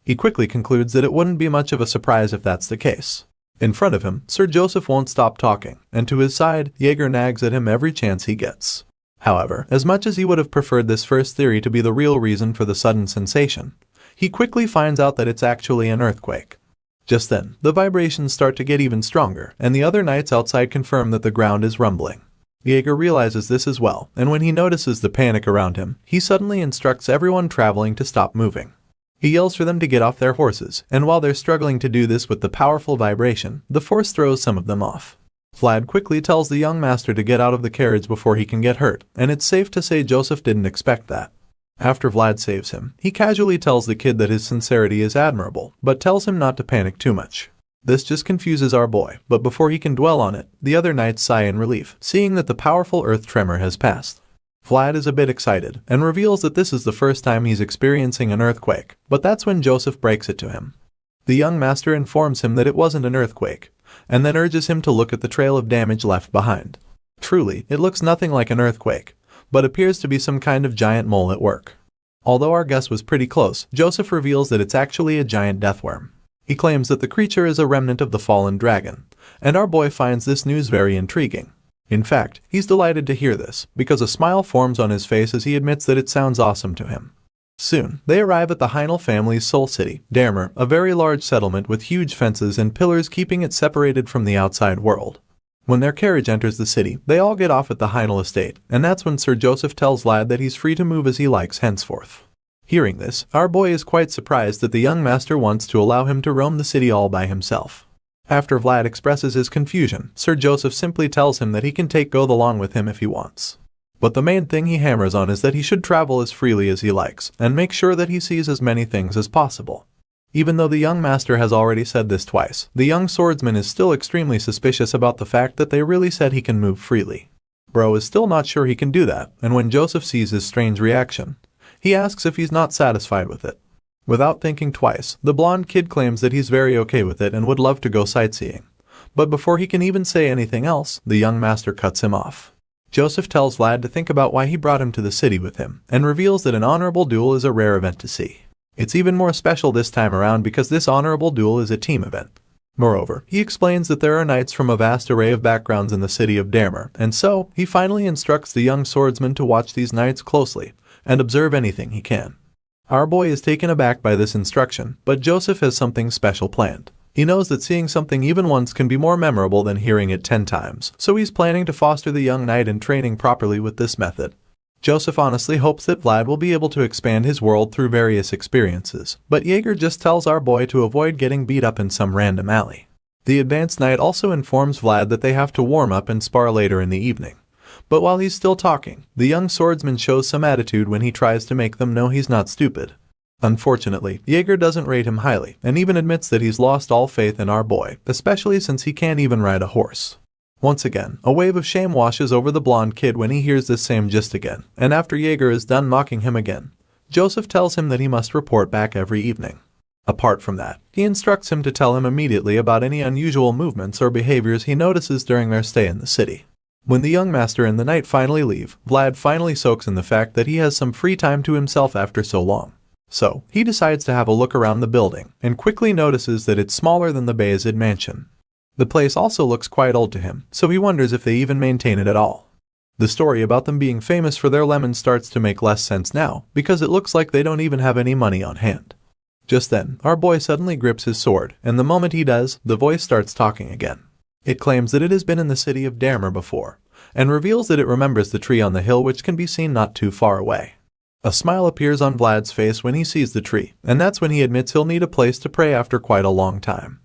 He quickly concludes that it wouldn't be much of a surprise if that's the case. In front of him, Sir Joseph won't stop talking, and to his side, Jaeger nags at him every chance he gets. However, as much as he would have preferred this first theory to be the real reason for the sudden sensation, he quickly finds out that it's actually an earthquake. Just then, the vibrations start to get even stronger, and the other knights outside confirm that the ground is rumbling. Jaeger realizes this as well, and when he notices the panic around him, he suddenly instructs everyone traveling to stop moving. He yells for them to get off their horses, and while they're struggling to do this with the powerful vibration, the force throws some of them off. Vlad quickly tells the young master to get out of the carriage before he can get hurt, and it's safe to say Joseph didn't expect that. After Vlad saves him, he casually tells the kid that his sincerity is admirable, but tells him not to panic too much. This just confuses our boy, but before he can dwell on it, the other knights sigh in relief, seeing that the powerful earth tremor has passed. Vlad is a bit excited, and reveals that this is the first time he's experiencing an earthquake, but that's when Joseph breaks it to him. The young master informs him that it wasn't an earthquake, and then urges him to look at the trail of damage left behind. Truly, it looks nothing like an earthquake, but appears to be some kind of giant mole at work. Although our guess was pretty close, Joseph reveals that it's actually a giant deathworm. He claims that the creature is a remnant of the fallen dragon, and our boy finds this news very intriguing. In fact, he's delighted to hear this, because a smile forms on his face as he admits that it sounds awesome to him. Soon, they arrive at the Heinl family's soul city, Dermer, a very large settlement with huge fences and pillars keeping it separated from the outside world. When their carriage enters the city, they all get off at the Heinl estate, and that's when Sir Joseph tells Vlad that he's free to move as he likes henceforth. Hearing this, our boy is quite surprised that the young master wants to allow him to roam the city all by himself. After Vlad expresses his confusion, Sir Joseph simply tells him that he can take Goth along with him if he wants. But the main thing he hammers on is that he should travel as freely as he likes and make sure that he sees as many things as possible. Even though the young master has already said this twice, the young swordsman is still extremely suspicious about the fact that they really said he can move freely. Bro is still not sure he can do that, and when Joseph sees his strange reaction, he asks if he's not satisfied with it. Without thinking twice, the blonde kid claims that he's very okay with it and would love to go sightseeing. But before he can even say anything else, the young master cuts him off. Joseph tells Vlad to think about why he brought him to the city with him, and reveals that an honorable duel is a rare event to see. It's even more special this time around because this honorable duel is a team event. Moreover, he explains that there are knights from a vast array of backgrounds in the city of Damer, and so, he finally instructs the young swordsman to watch these knights closely, and observe anything he can. Our boy is taken aback by this instruction, but Joseph has something special planned. He knows that seeing something even once can be more memorable than hearing it 10 times, so he's planning to foster the young knight in training properly with this method. Joseph honestly hopes that Vlad will be able to expand his world through various experiences, but Jaeger just tells our boy to avoid getting beat up in some random alley. The advanced knight also informs Vlad that they have to warm up and spar later in the evening. But while he's still talking, the young swordsman shows some attitude when he tries to make them know he's not stupid. Unfortunately, Jaeger doesn't rate him highly, and even admits that he's lost all faith in our boy, especially since he can't even ride a horse. Once again, a wave of shame washes over the blonde kid when he hears this same gist again, and after Jaeger is done mocking him again, Joseph tells him that he must report back every evening. Apart from that, he instructs him to tell him immediately about any unusual movements or behaviors he notices during their stay in the city. When the young master and the knight finally leave, Vlad finally soaks in the fact that he has some free time to himself after so long. So, he decides to have a look around the building, and quickly notices that it's smaller than the Bayezid mansion. The place also looks quite old to him, so he wonders if they even maintain it at all. The story about them being famous for their lemons starts to make less sense now, because it looks like they don't even have any money on hand. Just then, our boy suddenly grips his sword, and the moment he does, the voice starts talking again. It claims that it has been in the city of Damer before, and reveals that it remembers the tree on the hill which can be seen not too far away. A smile appears on Vlad's face when he sees the tree, and that's when he admits he'll need a place to pray after quite a long time.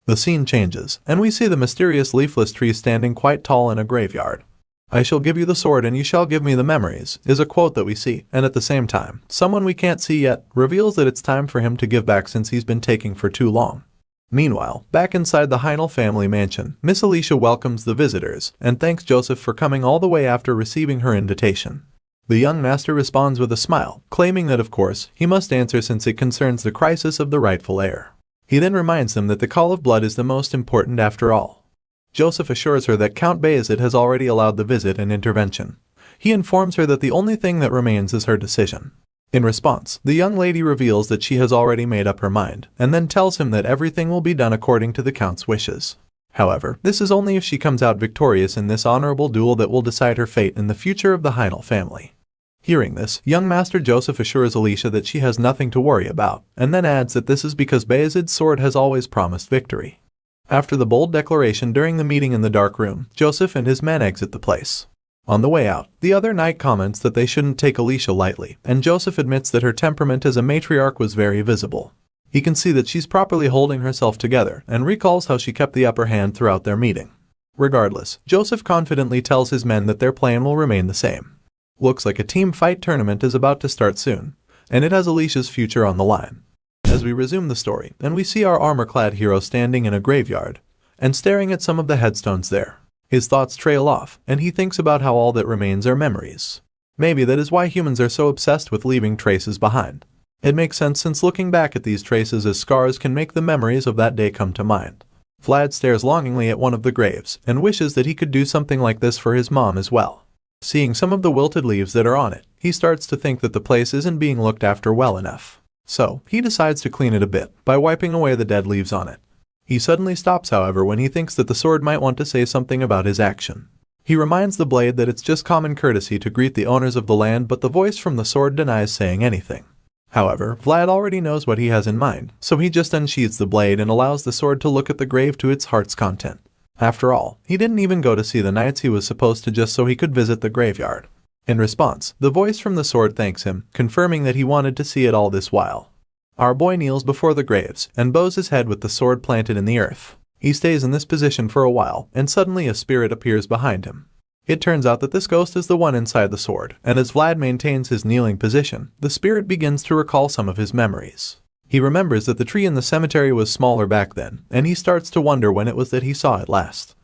The scene changes, and we see the mysterious leafless tree standing quite tall in a graveyard. "I shall give you the sword and you shall give me the memories," is a quote that we see, and at the same time, someone we can't see yet reveals that it's time for him to give back since he's been taking for too long. Meanwhile, back inside the Heinel family mansion, Miss Alicia welcomes the visitors, and thanks Joseph for coming all the way after receiving her invitation. The young master responds with a smile, claiming that of course, he must answer since it concerns the crisis of the rightful heir. He then reminds them that the call of blood is the most important after all. Joseph assures her that Count Bayezid has already allowed the visit and intervention. He informs her that the only thing that remains is her decision. In response, the young lady reveals that she has already made up her mind, and then tells him that everything will be done according to the Count's wishes. However, this is only if she comes out victorious in this honorable duel that will decide her fate and the future of the Heinel family. Hearing this, young Master Joseph assures Alicia that she has nothing to worry about, and then adds that this is because Bayezid's sword has always promised victory. After the bold declaration during the meeting in the dark room, Joseph and his men exit the place. On the way out, the other knight comments that they shouldn't take Alicia lightly, and Joseph admits that her temperament as a matriarch was very visible. He can see that she's properly holding herself together, and recalls how she kept the upper hand throughout their meeting. Regardless, Joseph confidently tells his men that their plan will remain the same. Looks like a team fight tournament is about to start soon, and it has Alicia's future on the line. As we resume the story, and we see our armor-clad hero standing in a graveyard, and staring at some of the headstones there. His thoughts trail off, and he thinks about how all that remains are memories. Maybe that is why humans are so obsessed with leaving traces behind. It makes sense since looking back at these traces as scars can make the memories of that day come to mind. Vlad stares longingly at one of the graves, and wishes that he could do something like this for his mom as well. Seeing some of the wilted leaves that are on it, he starts to think that the place isn't being looked after well enough. So, he decides to clean it a bit, by wiping away the dead leaves on it. He suddenly stops however when he thinks that the sword might want to say something about his action. He reminds the blade that it's just common courtesy to greet the owners of the land, but the voice from the sword denies saying anything. However, Vlad already knows what he has in mind, so he just unsheathes the blade and allows the sword to look at the grave to its heart's content. After all, he didn't even go to see the knights he was supposed to just so he could visit the graveyard. In response, the voice from the sword thanks him, confirming that he wanted to see it all this while. Our boy kneels before the graves, and bows his head with the sword planted in the earth. He stays in this position for a while, and suddenly a spirit appears behind him. It turns out that this ghost is the one inside the sword, and as Vlad maintains his kneeling position, the spirit begins to recall some of his memories. He remembers that the tree in the cemetery was smaller back then, and he starts to wonder when it was that he saw it last.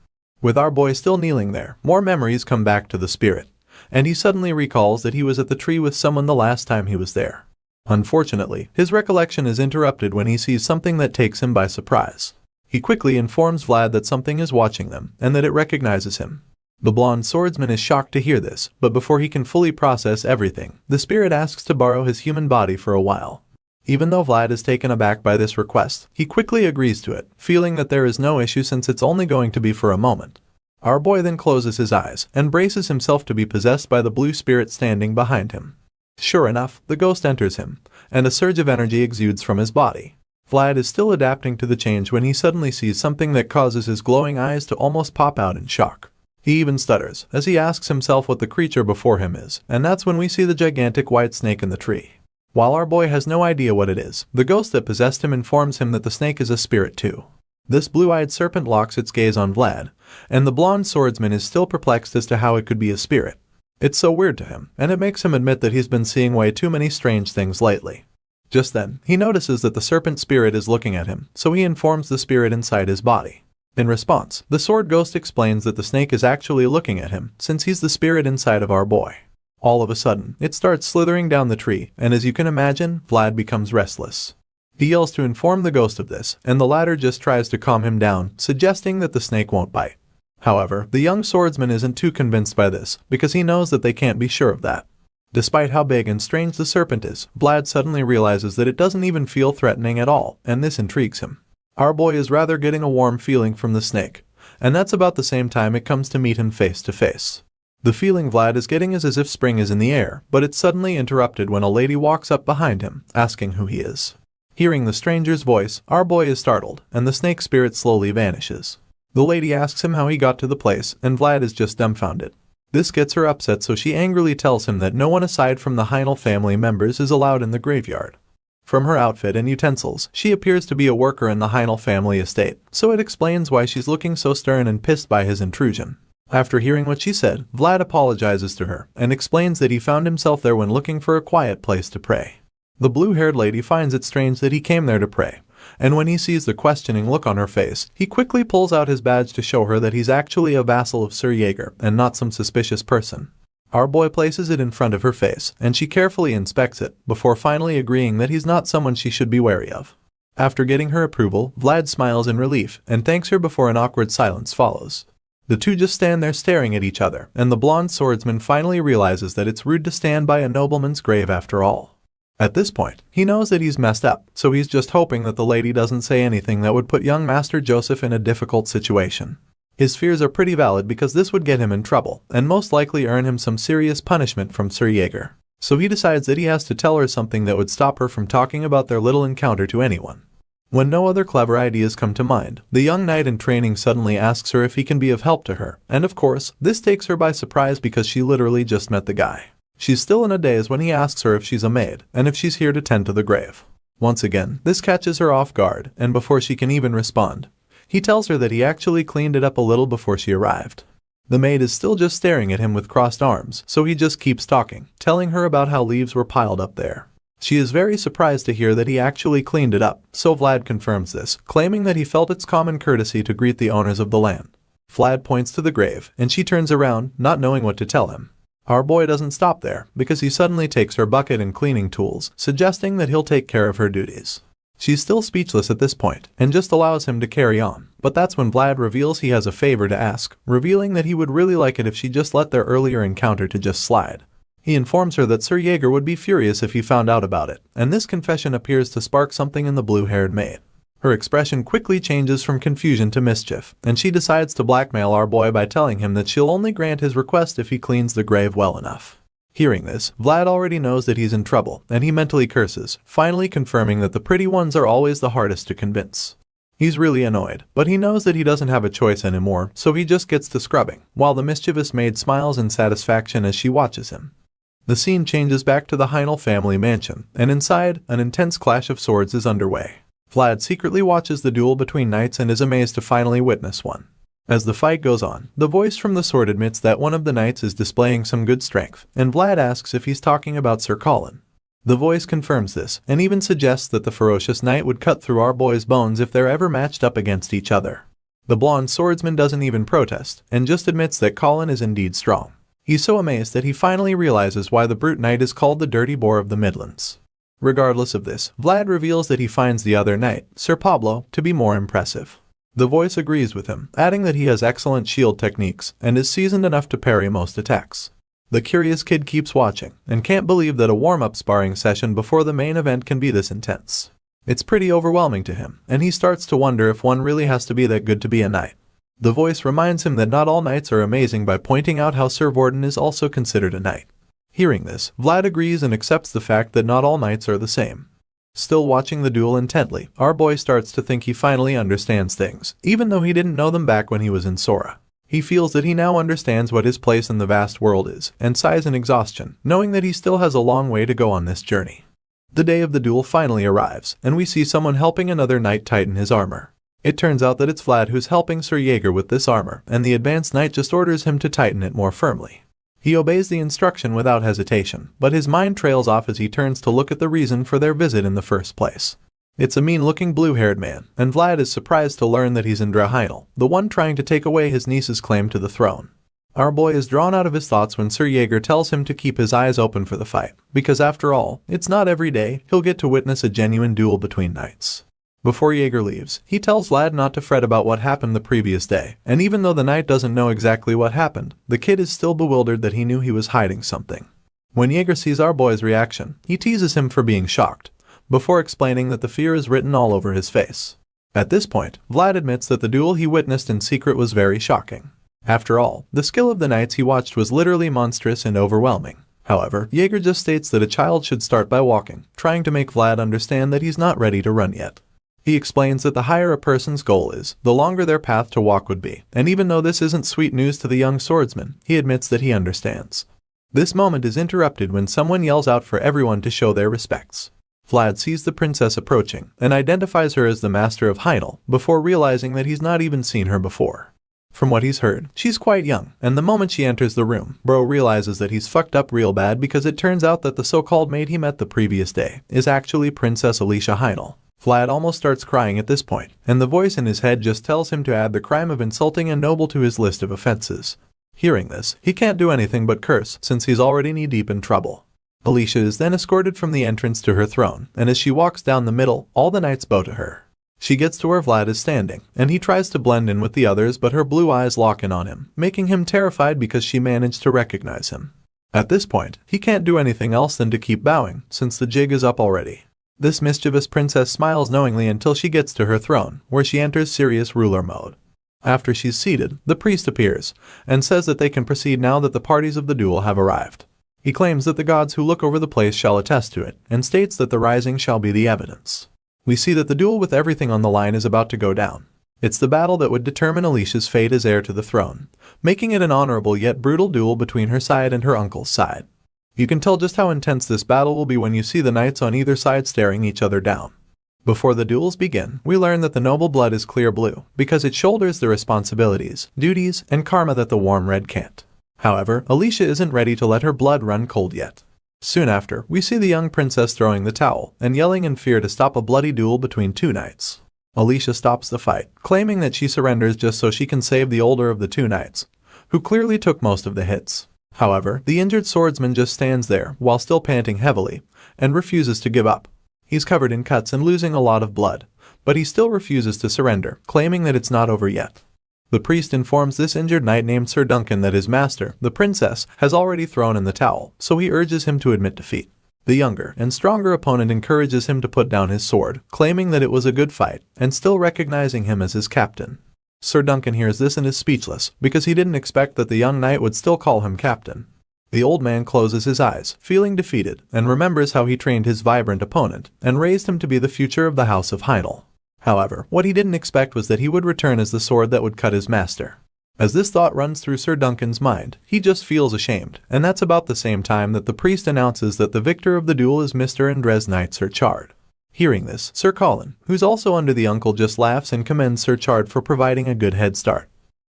With our boy still kneeling there, more memories come back to the spirit, and he suddenly recalls that he was at the tree with someone the last time he was there. Unfortunately, his recollection is interrupted when he sees something that takes him by surprise. He quickly informs Vlad that something is watching them, and that it recognizes him. The blonde swordsman is shocked to hear this, but before he can fully process everything, the spirit asks to borrow his human body for a while. Even though Vlad is taken aback by this request, he quickly agrees to it, feeling that there is no issue since it's only going to be for a moment. Our boy then closes his eyes and braces himself to be possessed by the blue spirit standing behind him. Sure enough, the ghost enters him, and a surge of energy exudes from his body. Vlad is still adapting to the change when he suddenly sees something that causes his glowing eyes to almost pop out in shock. He even stutters as he asks himself what the creature before him is, and that's when we see the gigantic white snake in the tree. While our boy has no idea what it is, the ghost that possessed him informs him that the snake is a spirit too. This blue-eyed serpent locks its gaze on Vlad, and the blonde swordsman is still perplexed as to how it could be a spirit. It's so weird to him, and it makes him admit that he's been seeing way too many strange things lately. Just then, he notices that the serpent spirit is looking at him, so he informs the spirit inside his body. In response, the sword ghost explains that the snake is actually looking at him, since he's the spirit inside of our boy. All of a sudden, it starts slithering down the tree, and as you can imagine, Vlad becomes restless. He yells to inform the ghost of this, and the latter just tries to calm him down, suggesting that the snake won't bite. However, the young swordsman isn't too convinced by this, because he knows that they can't be sure of that. Despite how big and strange the serpent is, Vlad suddenly realizes that it doesn't even feel threatening at all, and this intrigues him. Our boy is rather getting a warm feeling from the snake, and that's about the same time it comes to meet him face to face. The feeling Vlad is getting is as if spring is in the air, but it's suddenly interrupted when a lady walks up behind him, asking who he is. Hearing the stranger's voice, our boy is startled, and the snake spirit slowly vanishes. The lady asks him how he got to the place, and Vlad is just dumbfounded. This gets her upset, so she angrily tells him that no one aside from the Yahello family members is allowed in the graveyard. From her outfit and utensils, she appears to be a worker in the Yahello family estate, so it explains why she's looking so stern and pissed by his intrusion. After hearing what she said, Vlad apologizes to her and explains that he found himself there when looking for a quiet place to pray. The blue-haired lady finds it strange that he came there to pray, and when he sees the questioning look on her face, he quickly pulls out his badge to show her that he's actually a vassal of Sir Jaeger and not some suspicious person. Our boy places it in front of her face, and she carefully inspects it, before finally agreeing that he's not someone she should be wary of. After getting her approval, Vlad smiles in relief and thanks her before an awkward silence follows. The two just stand there staring at each other, and the blonde swordsman finally realizes that it's rude to stand by a nobleman's grave after all. At this point, he knows that he's messed up, so he's just hoping that the lady doesn't say anything that would put young Master Joseph in a difficult situation. His fears are pretty valid because this would get him in trouble, and most likely earn him some serious punishment from Sir Jaeger. So he decides that he has to tell her something that would stop her from talking about their little encounter to anyone. When no other clever ideas come to mind, the young knight in training suddenly asks her if he can be of help to her, and of course, this takes her by surprise because she literally just met the guy. She's still in a daze when he asks her if she's a maid, and if she's here to tend to the grave. Once again, this catches her off guard, and before she can even respond, he tells her that he actually cleaned it up a little before she arrived. The maid is still just staring at him with crossed arms, so he just keeps talking, telling her about how leaves were piled up there. She is very surprised to hear that he actually cleaned it up, so Vlad confirms this, claiming that he felt it's common courtesy to greet the owners of the land. Vlad points to the grave, and she turns around, not knowing what to tell him. Our boy doesn't stop there, because he suddenly takes her bucket and cleaning tools, suggesting that he'll take care of her duties. She's still speechless at this point, and just allows him to carry on, but that's when Vlad reveals he has a favor to ask, revealing that he would really like it if she just let their earlier encounter to just slide. He informs her that Sir Jaeger would be furious if he found out about it, and this confession appears to spark something in the blue-haired maid. Her expression quickly changes from confusion to mischief, and she decides to blackmail our boy by telling him that she'll only grant his request if he cleans the grave well enough. Hearing this, Vlad already knows that he's in trouble, and he mentally curses, finally confirming that the pretty ones are always the hardest to convince. He's really annoyed, but he knows that he doesn't have a choice anymore, so he just gets to scrubbing, while the mischievous maid smiles in satisfaction as she watches him. The scene changes back to the Yahello family mansion, and inside, an intense clash of swords is underway. Vlad secretly watches the duel between knights and is amazed to finally witness one. As the fight goes on, the voice from the sword admits that one of the knights is displaying some good strength, and Vlad asks if he's talking about Sir Colin. The voice confirms this, and even suggests that the ferocious knight would cut through our boy's bones if they're ever matched up against each other. The blonde swordsman doesn't even protest, and just admits that Colin is indeed strong. He's so amazed that he finally realizes why the brute knight is called the Dirty Boar of the Midlands. Regardless of this, Vlad reveals that he finds the other knight, Sir Pablo, to be more impressive. The voice agrees with him, adding that he has excellent shield techniques and is seasoned enough to parry most attacks. The curious kid keeps watching, and can't believe that a warm-up sparring session before the main event can be this intense. It's pretty overwhelming to him, and he starts to wonder if one really has to be that good to be a knight. The voice reminds him that not all knights are amazing by pointing out how Sir Vorden is also considered a knight. Hearing this, Vlad agrees and accepts the fact that not all knights are the same. Still watching the duel intently, our boy starts to think he finally understands things, even though he didn't know them back when he was in Sora. He feels that he now understands what his place in the vast world is, and sighs in exhaustion, knowing that he still has a long way to go on this journey. The day of the duel finally arrives, and we see someone helping another knight tighten his armor. It turns out that it's Vlad who's helping Sir Jaeger with this armor, and the advanced knight just orders him to tighten it more firmly. He obeys the instruction without hesitation, but his mind trails off as he turns to look at the reason for their visit in the first place. It's a mean-looking blue-haired man, and Vlad is surprised to learn that he's Yahello, the one trying to take away his niece's claim to the throne. Our boy is drawn out of his thoughts when Sir Jaeger tells him to keep his eyes open for the fight, because after all, it's not every day he'll get to witness a genuine duel between knights. Before Jaeger leaves, he tells Vlad not to fret about what happened the previous day, and even though the knight doesn't know exactly what happened, the kid is still bewildered that he knew he was hiding something. When Jaeger sees our boy's reaction, he teases him for being shocked, before explaining that the fear is written all over his face. At this point, Vlad admits that the duel he witnessed in secret was very shocking. After all, the skill of the knights he watched was literally monstrous and overwhelming. However, Jaeger just states that a child should start by walking, trying to make Vlad understand that he's not ready to run yet. He explains that the higher a person's goal is, the longer their path to walk would be, and even though this isn't sweet news to the young swordsman, he admits that he understands. This moment is interrupted when someone yells out for everyone to show their respects. Vlad sees the princess approaching, and identifies her as the master of Yahello, before realizing that he's not even seen her before. From what he's heard, she's quite young, and the moment she enters the room, Bro realizes that he's fucked up real bad because it turns out that the so-called maid he met the previous day is actually Princess Alicia Yahello. Vlad almost starts crying at this point, and the voice in his head just tells him to add the crime of insulting a noble to his list of offenses. Hearing this, he can't do anything but curse since he's already knee-deep in trouble. Alicia is then escorted from the entrance to her throne, and as she walks down the middle, all the knights bow to her. She gets to where Vlad is standing, and he tries to blend in with the others but her blue eyes lock in on him, making him terrified because she managed to recognize him. At this point, he can't do anything else than to keep bowing, since the jig is up already. This mischievous princess smiles knowingly until she gets to her throne, where she enters serious ruler mode. After she's seated, the priest appears, and says that they can proceed now that the parties of the duel have arrived. He claims that the gods who look over the place shall attest to it, and states that the rising shall be the evidence. We see that the duel with everything on the line is about to go down. It's the battle that would determine Alicia's fate as heir to the throne, making it an honorable yet brutal duel between her side and her uncle's side. You can tell just how intense this battle will be when you see the knights on either side staring each other down. Before the duels begin, we learn that the noble blood is clear blue, because it shoulders the responsibilities, duties, and karma that the warm red can't. However, Alicia isn't ready to let her blood run cold yet. Soon after, we see the young princess throwing the towel, and yelling in fear to stop a bloody duel between two knights. Alicia stops the fight, claiming that she surrenders just so she can save the older of the two knights, who clearly took most of the hits. However, the injured swordsman just stands there, while still panting heavily, and refuses to give up. He's covered in cuts and losing a lot of blood, but he still refuses to surrender, claiming that it's not over yet. The priest informs this injured knight named Sir Duncan that his master, the princess, has already thrown in the towel, so he urges him to admit defeat. The younger and stronger opponent encourages him to put down his sword, claiming that it was a good fight, and still recognizing him as his captain. Sir Duncan hears this and is speechless, because he didn't expect that the young knight would still call him captain. The old man closes his eyes, feeling defeated, and remembers how he trained his vibrant opponent, and raised him to be the future of the House of Yahello. However, what he didn't expect was that he would return as the sword that would cut his master. As this thought runs through Sir Duncan's mind, he just feels ashamed, and that's about the same time that the priest announces that the victor of the duel is Mr. Andres Knight Sir Chard. Hearing this, Sir Colin, who's also under the uncle, just laughs and commends Sir Chard for providing a good head start.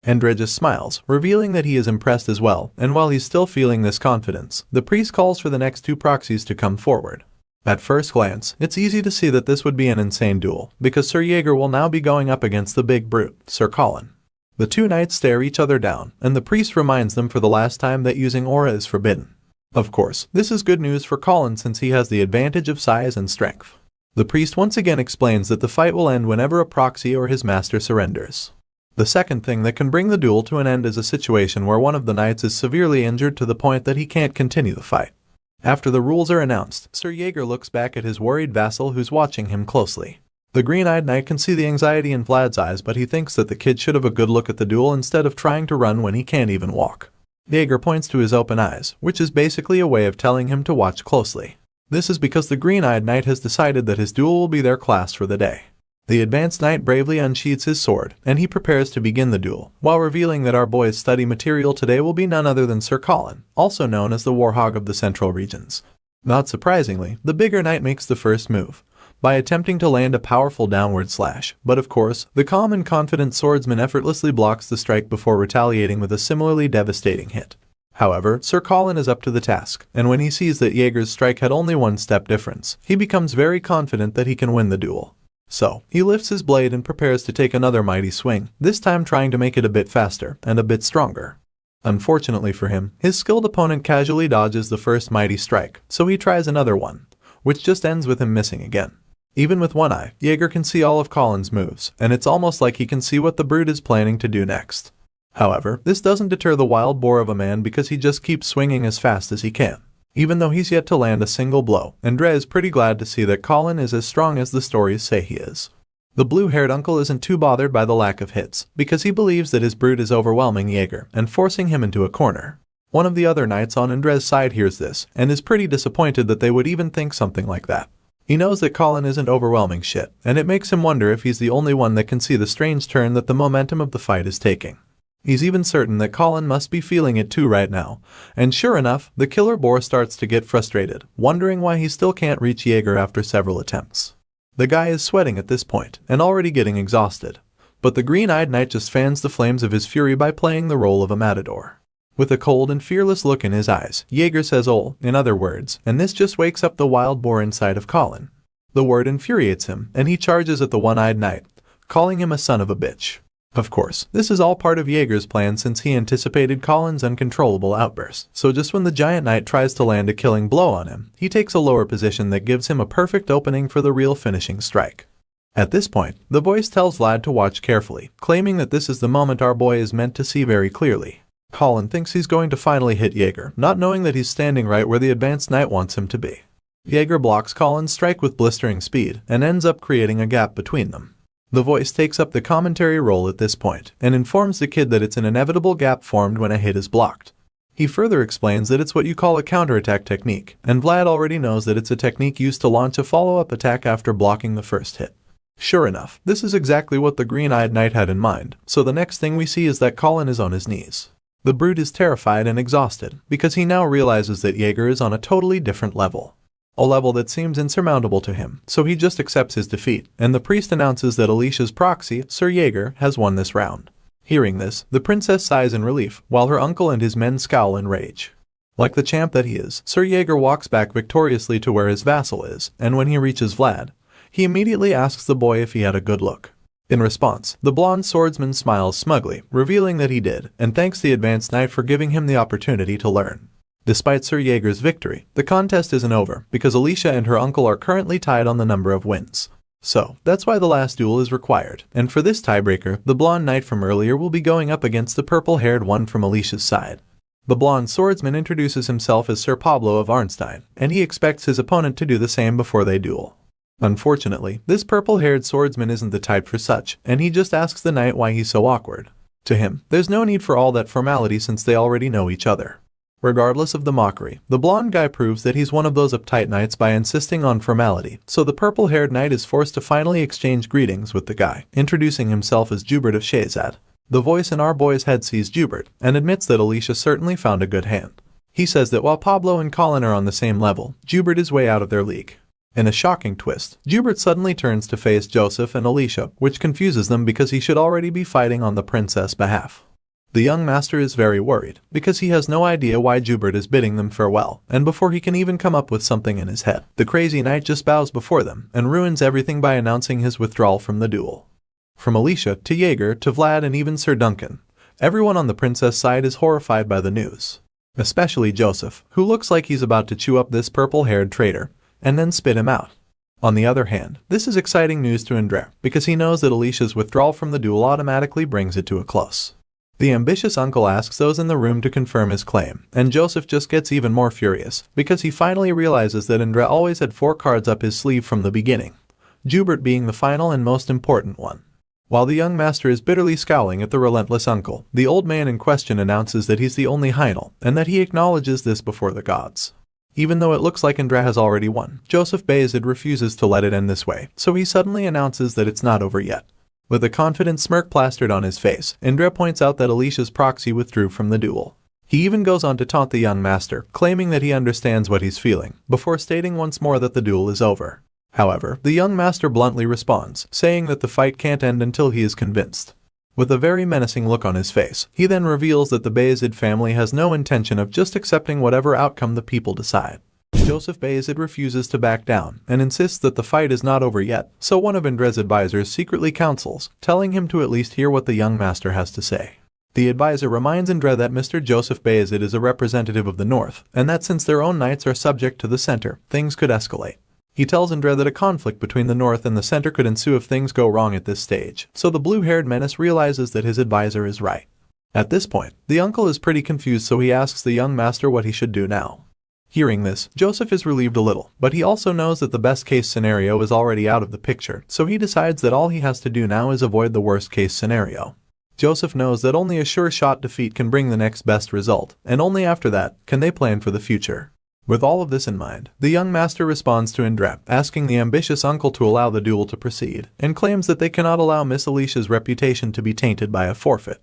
Endre just smiles, revealing that he is impressed as well, and while he's still feeling this confidence, the priest calls for the next two proxies to come forward. At first glance, it's easy to see that this would be an insane duel, because Sir Jaeger will now be going up against the big brute, Sir Colin. The two knights stare each other down, and the priest reminds them for the last time that using aura is forbidden. Of course, this is good news for Colin since he has the advantage of size and strength. The priest once again explains that the fight will end whenever a proxy or his master surrenders. The second thing that can bring the duel to an end is a situation where one of the knights is severely injured to the point that he can't continue the fight. After the rules are announced, Sir Jaeger looks back at his worried vassal who's watching him closely. The green-eyed knight can see the anxiety in Vlad's eyes, but he thinks that the kid should have a good look at the duel instead of trying to run when he can't even walk. Jaeger points to his open eyes, which is basically a way of telling him to watch closely. This is because the green-eyed knight has decided that his duel will be their class for the day. The advanced knight bravely unsheathes his sword, and he prepares to begin the duel, while revealing that our boy's study material today will be none other than Sir Colin, also known as the Warhog of the Central Regions. Not surprisingly, the bigger knight makes the first move, by attempting to land a powerful downward slash, but of course, the calm and confident swordsman effortlessly blocks the strike before retaliating with a similarly devastating hit. However, Sir Colin is up to the task, and when he sees that Jaeger's strike had only one step difference, he becomes very confident that he can win the duel. So, he lifts his blade and prepares to take another mighty swing, this time trying to make it a bit faster and a bit stronger. Unfortunately for him, his skilled opponent casually dodges the first mighty strike, so he tries another one, which just ends with him missing again. Even with one eye, Jaeger can see all of Colin's moves, and it's almost like he can see what the brute is planning to do next. However, this doesn't deter the wild boar of a man because he just keeps swinging as fast as he can. Even though he's yet to land a single blow, Endre is pretty glad to see that Colin is as strong as the stories say he is. The blue-haired uncle isn't too bothered by the lack of hits, because he believes that his brute is overwhelming Jaeger and forcing him into a corner. One of the other knights on Endre's side hears this, and is pretty disappointed that they would even think something like that. He knows that Colin isn't overwhelming shit, and it makes him wonder if he's the only one that can see the strange turn that the momentum of the fight is taking. He's even certain that Colin must be feeling it too right now, and sure enough, the killer boar starts to get frustrated, wondering why he still can't reach Jaeger after several attempts. The guy is sweating at this point, and already getting exhausted, but the green-eyed knight just fans the flames of his fury by playing the role of a matador. With a cold and fearless look in his eyes, Jaeger says "ol" in other words, and this just wakes up the wild boar inside of Colin. The word infuriates him, and he charges at the one-eyed knight, calling him a son of a bitch. Of course, this is all part of Jaeger's plan since he anticipated Colin's uncontrollable outburst, so just when the giant knight tries to land a killing blow on him, he takes a lower position that gives him a perfect opening for the real finishing strike. At this point, the voice tells Vlad to watch carefully, claiming that this is the moment our boy is meant to see very clearly. Colin thinks he's going to finally hit Jaeger, not knowing that he's standing right where the advanced knight wants him to be. Jaeger blocks Colin's strike with blistering speed, and ends up creating a gap between them. The voice takes up the commentary role at this point, and informs the kid that it's an inevitable gap formed when a hit is blocked. He further explains that it's what you call a counterattack technique, and Vlad already knows that it's a technique used to launch a follow-up attack after blocking the first hit. Sure enough, this is exactly what the green-eyed knight had in mind, so the next thing we see is that Colin is on his knees. The brute is terrified and exhausted, because he now realizes that Jaeger is on a totally different level. A level that seems insurmountable to him, so he just accepts his defeat, and the priest announces that Alicia's proxy, Sir Jaeger, has won this round. Hearing this, the princess sighs in relief, while her uncle and his men scowl in rage. Like the champ that he is, Sir Jaeger walks back victoriously to where his vassal is, and when he reaches Vlad, he immediately asks the boy if he had a good look. In response, the blonde swordsman smiles smugly, revealing that he did, and thanks the advanced knight for giving him the opportunity to learn. Despite Sir Jaeger's victory, the contest isn't over, because Alicia and her uncle are currently tied on the number of wins. So, that's why the last duel is required, and for this tiebreaker, the blonde knight from earlier will be going up against the purple-haired one from Alicia's side. The blonde swordsman introduces himself as Sir Pablo of Arnstein, and he expects his opponent to do the same before they duel. Unfortunately, this purple-haired swordsman isn't the type for such, and he just asks the knight why he's so awkward. To him, there's no need for all that formality since they already know each other. Regardless of the mockery, the blonde guy proves that he's one of those uptight knights by insisting on formality, so the purple-haired knight is forced to finally exchange greetings with the guy, introducing himself as Jubert of Shazad. The voice in our boy's head sees Jubert, and admits that Alicia certainly found a good hand. He says that while Pablo and Colin are on the same level, Jubert is way out of their league. In a shocking twist, Jubert suddenly turns to face Joseph and Alicia, which confuses them because he should already be fighting on the princess' behalf. The young master is very worried, because he has no idea why Jubert is bidding them farewell, and before he can even come up with something in his head, the crazy knight just bows before them and ruins everything by announcing his withdrawal from the duel. From Alicia to Jaeger to Vlad and even Sir Duncan, everyone on the princess side is horrified by the news. Especially Joseph, who looks like he's about to chew up this purple-haired traitor, and then spit him out. On the other hand, this is exciting news to Andre, because he knows that Alicia's withdrawal from the duel automatically brings it to a close. The ambitious uncle asks those in the room to confirm his claim, and Joseph just gets even more furious, because he finally realizes that Andre always had 4 cards up his sleeve from the beginning, Jubert being the final and most important one. While the young master is bitterly scowling at the relentless uncle, the old man in question announces that he's the only Heinel, and that he acknowledges this before the gods. Even though it looks like Andre has already won, Joseph Bayezid refuses to let it end this way, so he suddenly announces that it's not over yet. With a confident smirk plastered on his face, Andre points out that Alicia's proxy withdrew from the duel. He even goes on to taunt the young master, claiming that he understands what he's feeling, before stating once more that the duel is over. However, the young master bluntly responds, saying that the fight can't end until he is convinced. With a very menacing look on his face, he then reveals that the Bayezid family has no intention of just accepting whatever outcome the people decide. Joseph Bayezid refuses to back down, and insists that the fight is not over yet, so one of Andre's advisors secretly counsels, telling him to at least hear what the young master has to say. The advisor reminds Andre that Mr. Joseph Bayezid is a representative of the North, and that since their own knights are subject to the center, things could escalate. He tells Andre that a conflict between the North and the center could ensue if things go wrong at this stage, so the blue-haired menace realizes that his advisor is right. At this point, the uncle is pretty confused, so he asks the young master what he should do now. Hearing this, Joseph is relieved a little, but he also knows that the best-case scenario is already out of the picture, so he decides that all he has to do now is avoid the worst-case scenario. Joseph knows that only a sure-shot defeat can bring the next best result, and only after that can they plan for the future. With all of this in mind, the young master responds to Andre, asking the ambitious uncle to allow the duel to proceed, and claims that they cannot allow Miss Alicia's reputation to be tainted by a forfeit.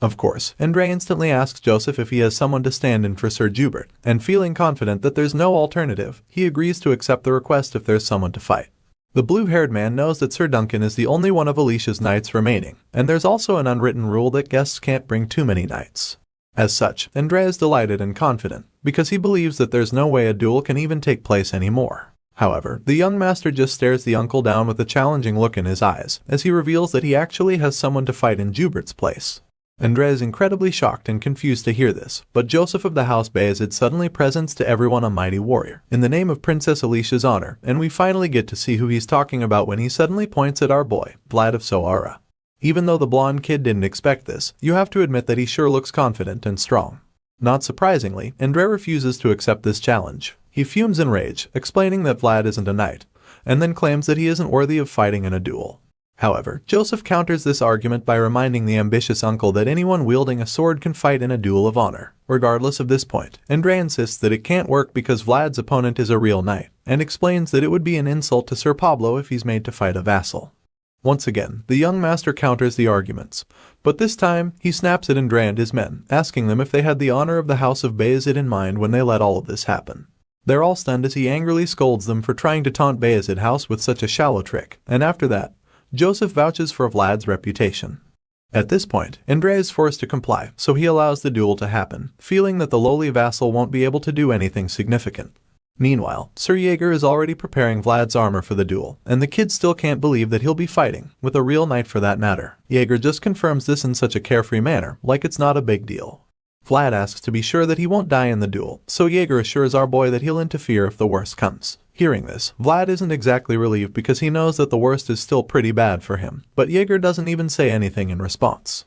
Of course, Andre instantly asks Joseph if he has someone to stand in for Sir Jubert, and feeling confident that there's no alternative, he agrees to accept the request if there's someone to fight. The blue-haired man knows that Sir Duncan is the only one of Alicia's knights remaining, and there's also an unwritten rule that guests can't bring too many knights. As such, Andre is delighted and confident, because he believes that there's no way a duel can even take place anymore. However, the young master just stares the uncle down with a challenging look in his eyes, as he reveals that he actually has someone to fight in Jubert's place. Andre is incredibly shocked and confused to hear this, but Joseph of the House Bayezid suddenly presents to everyone a mighty warrior, in the name of Princess Alicia's honor, and we finally get to see who he's talking about when he suddenly points at our boy, Vlad of Soara. Even though the blonde kid didn't expect this, you have to admit that he sure looks confident and strong. Not surprisingly, Andre refuses to accept this challenge. He fumes in rage, explaining that Vlad isn't a knight, and then claims that he isn't worthy of fighting in a duel. However, Joseph counters this argument by reminding the ambitious uncle that anyone wielding a sword can fight in a duel of honor. Regardless of this point, Andre insists that it can't work because Vlad's opponent is a real knight, and explains that it would be an insult to Sir Pablo if he's made to fight a vassal. Once again, the young master counters the arguments, but this time he snaps at Andre and his men, asking them if they had the honor of the House of Bayezid in mind when they let all of this happen. They're all stunned as he angrily scolds them for trying to taunt Bayezid House with such a shallow trick, and after that, Joseph vouches for Vlad's reputation. At this point, Andre is forced to comply, so he allows the duel to happen, feeling that the lowly vassal won't be able to do anything significant. Meanwhile, Sir Jaeger is already preparing Vlad's armor for the duel, and the kids still can't believe that he'll be fighting, with a real knight for that matter. Jaeger just confirms this in such a carefree manner, like it's not a big deal. Vlad asks to be sure that he won't die in the duel, so Jaeger assures our boy that he'll interfere if the worst comes. Hearing this, Vlad isn't exactly relieved because he knows that the worst is still pretty bad for him, but Jaeger doesn't even say anything in response.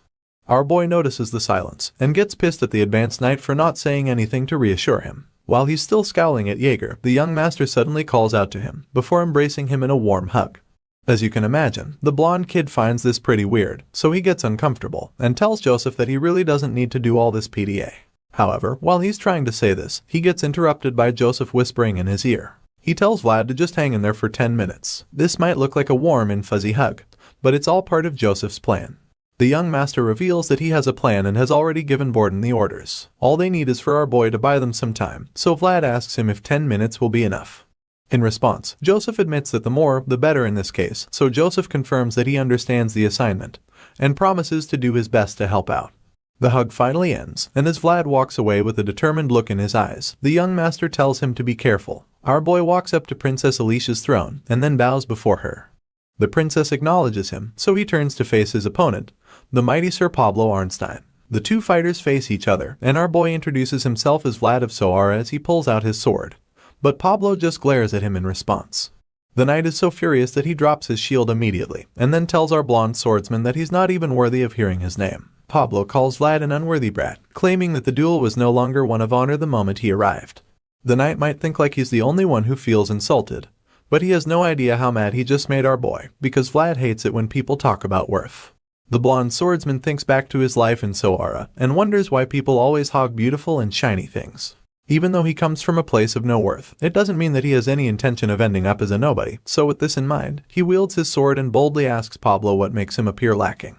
Our boy notices the silence, and gets pissed at the advanced knight for not saying anything to reassure him. While he's still scowling at Jaeger, the young master suddenly calls out to him, before embracing him in a warm hug. As you can imagine, the blonde kid finds this pretty weird, so he gets uncomfortable, and tells Joseph that he really doesn't need to do all this PDA. However, while he's trying to say this, he gets interrupted by Joseph whispering in his ear. He tells Vlad to just hang in there for 10 minutes. This might look like a warm and fuzzy hug, but it's all part of Joseph's plan. The young master reveals that he has a plan and has already given Borden the orders. All they need is for our boy to buy them some time, so Vlad asks him if 10 minutes will be enough. In response, Joseph admits that the more, the better in this case, so Joseph confirms that he understands the assignment, and promises to do his best to help out. The hug finally ends, and as Vlad walks away with a determined look in his eyes, the young master tells him to be careful. Our boy walks up to Princess Alicia's throne and then bows before her. The princess acknowledges him, so he turns to face his opponent, the mighty Sir Pablo Arnstein. The two fighters face each other, and our boy introduces himself as Vlad of Soara as he pulls out his sword. But Pablo just glares at him in response. The knight is so furious that he drops his shield immediately, and then tells our blonde swordsman that he's not even worthy of hearing his name. Pablo calls Vlad an unworthy brat, claiming that the duel was no longer one of honor the moment he arrived. The knight might think like he's the only one who feels insulted, but he has no idea how mad he just made our boy, because Vlad hates it when people talk about worth. The blonde swordsman thinks back to his life in Soara and wonders why people always hog beautiful and shiny things. Even though he comes from a place of no worth, it doesn't mean that he has any intention of ending up as a nobody, so with this in mind, he wields his sword and boldly asks Pablo what makes him appear lacking.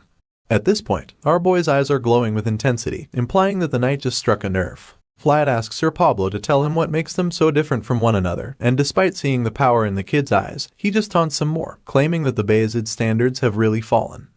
At this point, our boy's eyes are glowing with intensity, implying that the knight just struck a nerve. Vlad asks Sir Pablo to tell him what makes them so different from one another, and despite seeing the power in the kid's eyes, he just taunts some more, claiming that the Bayezid standards have really fallen.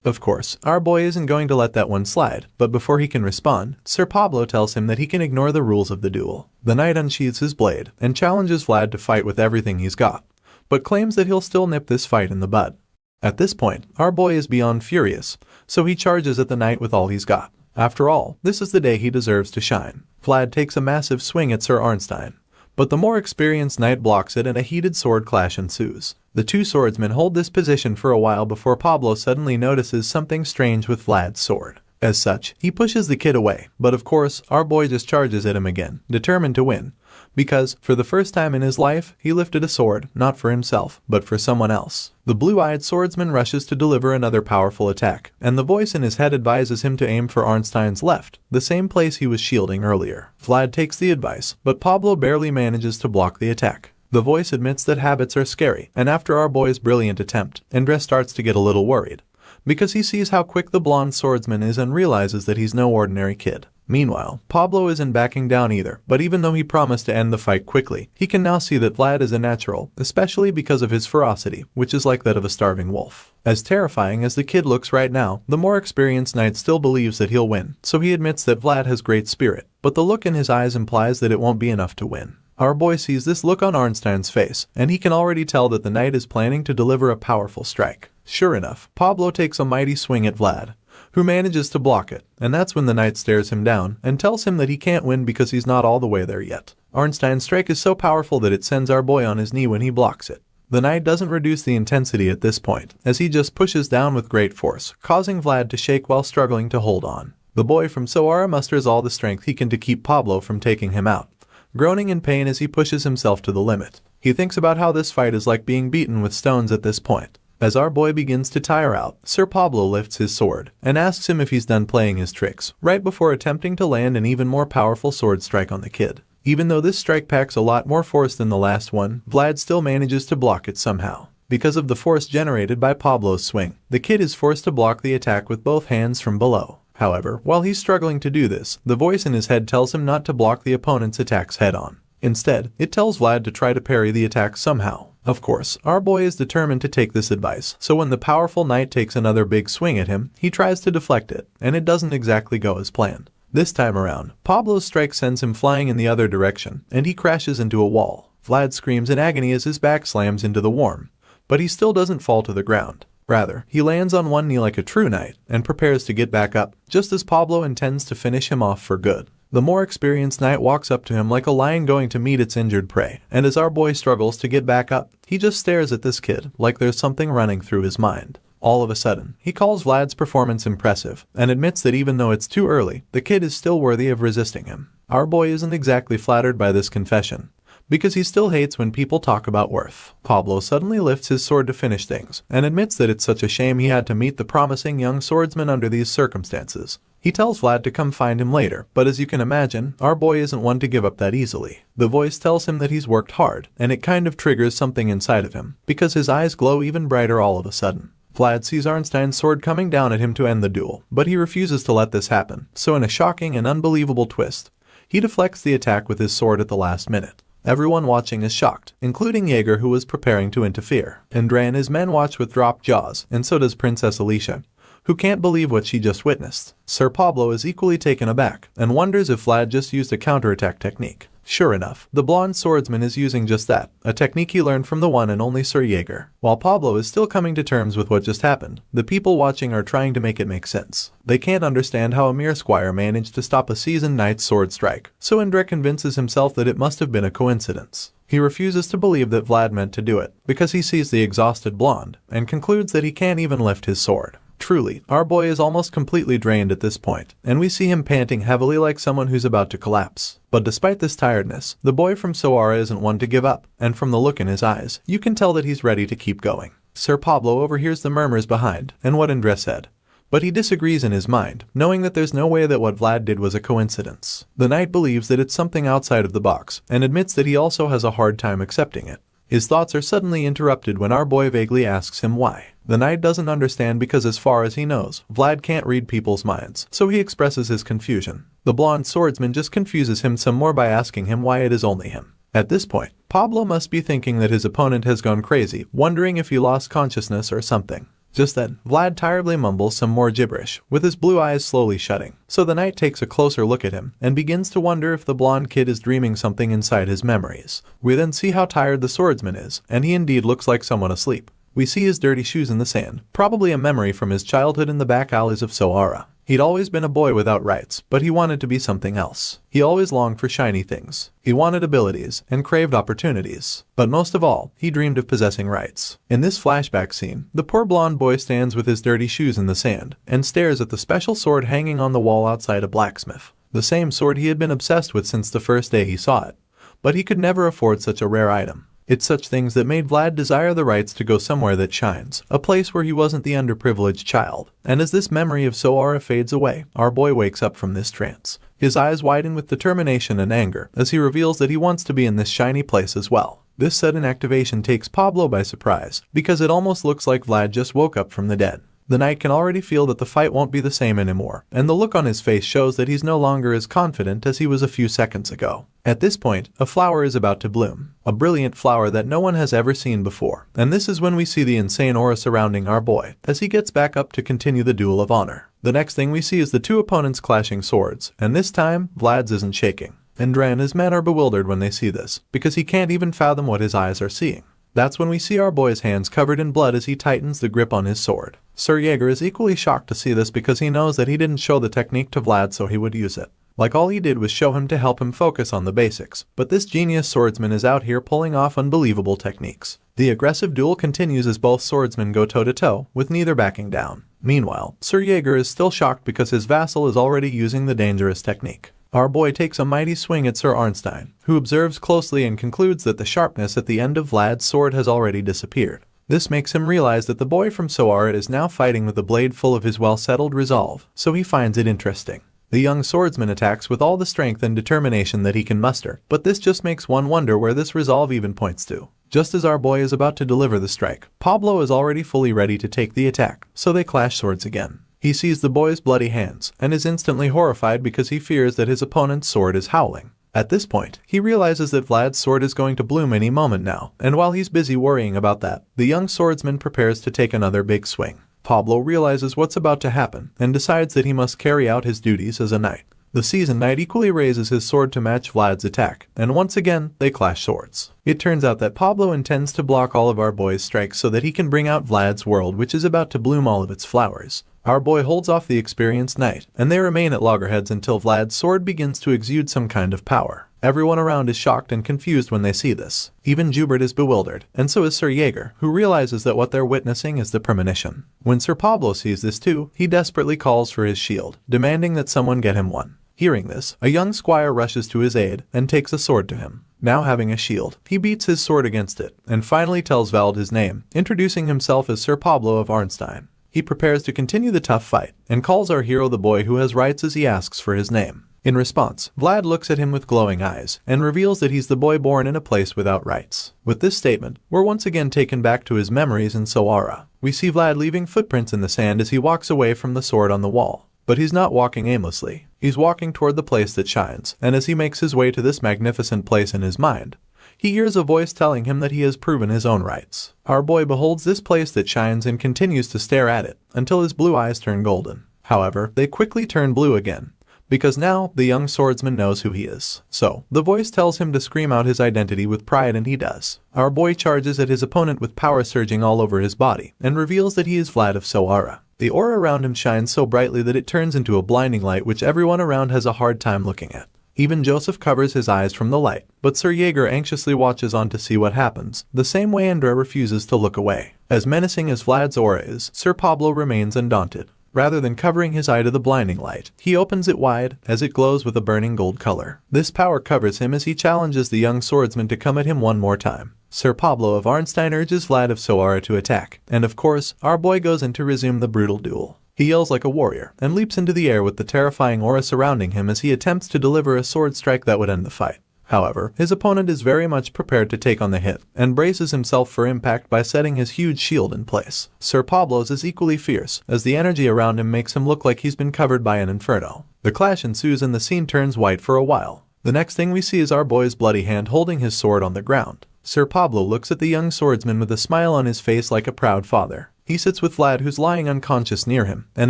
Of course, our boy isn't going to let that one slide, but before he can respond, Sir Pablo tells him that he can ignore the rules of the duel. The knight unsheathes his blade and challenges Vlad to fight with everything he's got, but claims that he'll still nip this fight in the bud. At this point, our boy is beyond furious, so he charges at the knight with all he's got. After all, this is the day he deserves to shine. Vlad takes a massive swing at Sir Arnstein, but the more experienced knight blocks it and a heated sword clash ensues. The two swordsmen hold this position for a while before Pablo suddenly notices something strange with Vlad's sword. As such, he pushes the kid away, but of course, our boy just charges at him again, determined to win, because, for the first time in his life, he lifted a sword, not for himself, but for someone else. The blue-eyed swordsman rushes to deliver another powerful attack, and the voice in his head advises him to aim for Arnstein's left, the same place he was shielding earlier. Vlad takes the advice, but Pablo barely manages to block the attack. The voice admits that habits are scary, and after our boy's brilliant attempt, Andres starts to get a little worried, because he sees how quick the blonde swordsman is and realizes that he's no ordinary kid. Meanwhile, Pablo isn't backing down either, but even though he promised to end the fight quickly, he can now see that Vlad is a natural, especially because of his ferocity, which is like that of a starving wolf. As terrifying as the kid looks right now, the more experienced knight still believes that he'll win, so he admits that Vlad has great spirit, but the look in his eyes implies that it won't be enough to win. Our boy sees this look on Arnstein's face, and he can already tell that the knight is planning to deliver a powerful strike. Sure enough, Pablo takes a mighty swing at Vlad, who manages to block it, and that's when the knight stares him down and tells him that he can't win because he's not all the way there yet. Arnstein's strike is so powerful that it sends our boy on his knee when he blocks it. The knight doesn't reduce the intensity at this point, as he just pushes down with great force, causing Vlad to shake while struggling to hold on. The boy from Soara musters all the strength he can to keep Pablo from taking him out, groaning in pain as he pushes himself to the limit. He thinks about how this fight is like being beaten with stones at this point. As our boy begins to tire out, Sir Pablo lifts his sword and asks him if he's done playing his tricks, right before attempting to land an even more powerful sword strike on the kid. Even though this strike packs a lot more force than the last one, Vlad still manages to block it somehow. Because of the force generated by Pablo's swing, the kid is forced to block the attack with both hands from below. However, while he's struggling to do this, the voice in his head tells him not to block the opponent's attacks head-on. Instead, it tells Vlad to try to parry the attack somehow. Of course, our boy is determined to take this advice, so when the powerful knight takes another big swing at him, he tries to deflect it, and it doesn't exactly go as planned. This time around, Pablo's strike sends him flying in the other direction, and he crashes into a wall. Vlad screams in agony as his back slams into the worm, but he still doesn't fall to the ground. Rather, he lands on one knee like a true knight and prepares to get back up, just as Pablo intends to finish him off for good. The more experienced knight walks up to him like a lion going to meet its injured prey, and as our boy struggles to get back up, he just stares at this kid like there's something running through his mind. All of a sudden, he calls Vlad's performance impressive and admits that even though it's too early, the kid is still worthy of resisting him. Our boy isn't exactly flattered by this confession, because he still hates when people talk about worth. Pablo suddenly lifts his sword to finish things, and admits that it's such a shame he had to meet the promising young swordsman under these circumstances. He tells Vlad to come find him later, but as you can imagine, our boy isn't one to give up that easily. The voice tells him that he's worked hard, and it kind of triggers something inside of him, because his eyes glow even brighter all of a sudden. Vlad sees Arnstein's sword coming down at him to end the duel, but he refuses to let this happen, so in a shocking and unbelievable twist, he deflects the attack with his sword at the last minute. Everyone watching is shocked, including Jaeger, who was preparing to interfere. Andre and his men watch with dropped jaws, and so does Princess Alicia, who can't believe what she just witnessed. Sir Pablo is equally taken aback and wonders if Vlad just used a counterattack technique. Sure enough, the blonde swordsman is using just that, a technique he learned from the one and only Sir Jaeger. While Pablo is still coming to terms with what just happened, the people watching are trying to make it make sense. They can't understand how a mere squire managed to stop a seasoned knight's sword strike, so Indra convinces himself that it must have been a coincidence. He refuses to believe that Vlad meant to do it, because he sees the exhausted blonde, and concludes that he can't even lift his sword. Truly, our boy is almost completely drained at this point, and we see him panting heavily like someone who's about to collapse. But despite this tiredness, the boy from Soara isn't one to give up, and from the look in his eyes, you can tell that he's ready to keep going. Sir Pablo overhears the murmurs behind, and what Indra said. But he disagrees in his mind, knowing that there's no way that what Vlad did was a coincidence. The knight believes that it's something outside of the box, and admits that he also has a hard time accepting it. His thoughts are suddenly interrupted when our boy vaguely asks him why. The knight doesn't understand because as far as he knows, Vlad can't read people's minds, so he expresses his confusion. The blonde swordsman just confuses him some more by asking him why it is only him. At this point, Pablo must be thinking that his opponent has gone crazy, wondering if he lost consciousness or something. Just then, Vlad tiredly mumbles some more gibberish, with his blue eyes slowly shutting. So the knight takes a closer look at him, and begins to wonder if the blonde kid is dreaming something inside his memories. We then see how tired the swordsman is, and he indeed looks like someone asleep. We see his dirty shoes in the sand, probably a memory from his childhood in the back alleys of Soara. He'd always been a boy without rights, but he wanted to be something else. He always longed for shiny things. He wanted abilities and craved opportunities. But most of all, he dreamed of possessing rights. In this flashback scene, the poor blonde boy stands with his dirty shoes in the sand and stares at the special sword hanging on the wall outside a blacksmith. The same sword he had been obsessed with since the first day he saw it. But he could never afford such a rare item. It's such things that made Vlad desire the rights to go somewhere that shines, a place where he wasn't the underprivileged child. And as this memory of Soara fades away, our boy wakes up from this trance. His eyes widen with determination and anger as he reveals that he wants to be in this shiny place as well. This sudden activation takes Pablo by surprise, because it almost looks like Vlad just woke up from the dead. The knight can already feel that the fight won't be the same anymore, and the look on his face shows that he's no longer as confident as he was a few seconds ago. At this point, a flower is about to bloom, a brilliant flower that no one has ever seen before, and this is when we see the insane aura surrounding our boy, as he gets back up to continue the duel of honor. The next thing we see is the two opponents clashing swords, and this time, Vlad's isn't shaking. Indra and his men are bewildered when they see this, because he can't even fathom what his eyes are seeing. That's when we see our boy's hands covered in blood as he tightens the grip on his sword. Sir Jaeger is equally shocked to see this because he knows that he didn't show the technique to Vlad so he would use it. Like all he did was show him to help him focus on the basics, but this genius swordsman is out here pulling off unbelievable techniques. The aggressive duel continues as both swordsmen go toe-to-toe, with neither backing down. Meanwhile, Sir Jaeger is still shocked because his vassal is already using the dangerous technique. Our boy takes a mighty swing at Sir Arnstein, who observes closely and concludes that the sharpness at the end of Vlad's sword has already disappeared. This makes him realize that the boy from Soara is now fighting with a blade full of his well-settled resolve, so he finds it interesting. The young swordsman attacks with all the strength and determination that he can muster, but this just makes one wonder where this resolve even points to. Just as our boy is about to deliver the strike, Pablo is already fully ready to take the attack, so they clash swords again. He sees the boy's bloody hands, and is instantly horrified because he fears that his opponent's sword is howling. At this point, he realizes that Vlad's sword is going to bloom any moment now, and while he's busy worrying about that, the young swordsman prepares to take another big swing. Pablo realizes what's about to happen, and decides that he must carry out his duties as a knight. The seasoned knight equally raises his sword to match Vlad's attack, and once again, they clash swords. It turns out that Pablo intends to block all of our boy's strikes so that he can bring out Vlad's world, which is about to bloom all of its flowers. Our boy holds off the experienced knight, and they remain at loggerheads until Vlad's sword begins to exude some kind of power. Everyone around is shocked and confused when they see this. Even Jubert is bewildered, and so is Sir Jaeger, who realizes that what they're witnessing is the premonition. When Sir Pablo sees this too, he desperately calls for his shield, demanding that someone get him one. Hearing this, a young squire rushes to his aid and takes a sword to him. Now having a shield, he beats his sword against it, and finally tells Vald his name, introducing himself as Sir Pablo of Arnstein. He prepares to continue the tough fight, and calls our hero the boy who has rights as he asks for his name. In response, Vlad looks at him with glowing eyes, and reveals that he's the boy born in a place without rights. With this statement, we're once again taken back to his memories in Soara. We see Vlad leaving footprints in the sand as he walks away from the sword on the wall. But he's not walking aimlessly. He's walking toward the place that shines, and as he makes his way to this magnificent place in his mind, he hears a voice telling him that he has proven his own rights. Our boy beholds this place that shines and continues to stare at it until his blue eyes turn golden. However, they quickly turn blue again, because now the young swordsman knows who he is. So, the voice tells him to scream out his identity with pride, and he does. Our boy charges at his opponent with power surging all over his body and reveals that he is Vlad of Soara. The aura around him shines so brightly that it turns into a blinding light which everyone around has a hard time looking at. Even Joseph covers his eyes from the light, but Sir Jaeger anxiously watches on to see what happens, the same way Andra refuses to look away. As menacing as Vlad's aura is, Sir Pablo remains undaunted. Rather than covering his eye to the blinding light, he opens it wide, as it glows with a burning gold color. This power covers him as he challenges the young swordsman to come at him one more time. Sir Pablo of Arnstein urges Vlad of Soara to attack, and of course, our boy goes in to resume the brutal duel. He yells like a warrior, and leaps into the air with the terrifying aura surrounding him as he attempts to deliver a sword strike that would end the fight. However, his opponent is very much prepared to take on the hit, and braces himself for impact by setting his huge shield in place. Sir Pablo's is equally fierce, as the energy around him makes him look like he's been covered by an inferno. The clash ensues and the scene turns white for a while. The next thing we see is our boy's bloody hand holding his sword on the ground. Sir Pablo looks at the young swordsman with a smile on his face like a proud father. He sits with Vlad, who's lying unconscious near him, and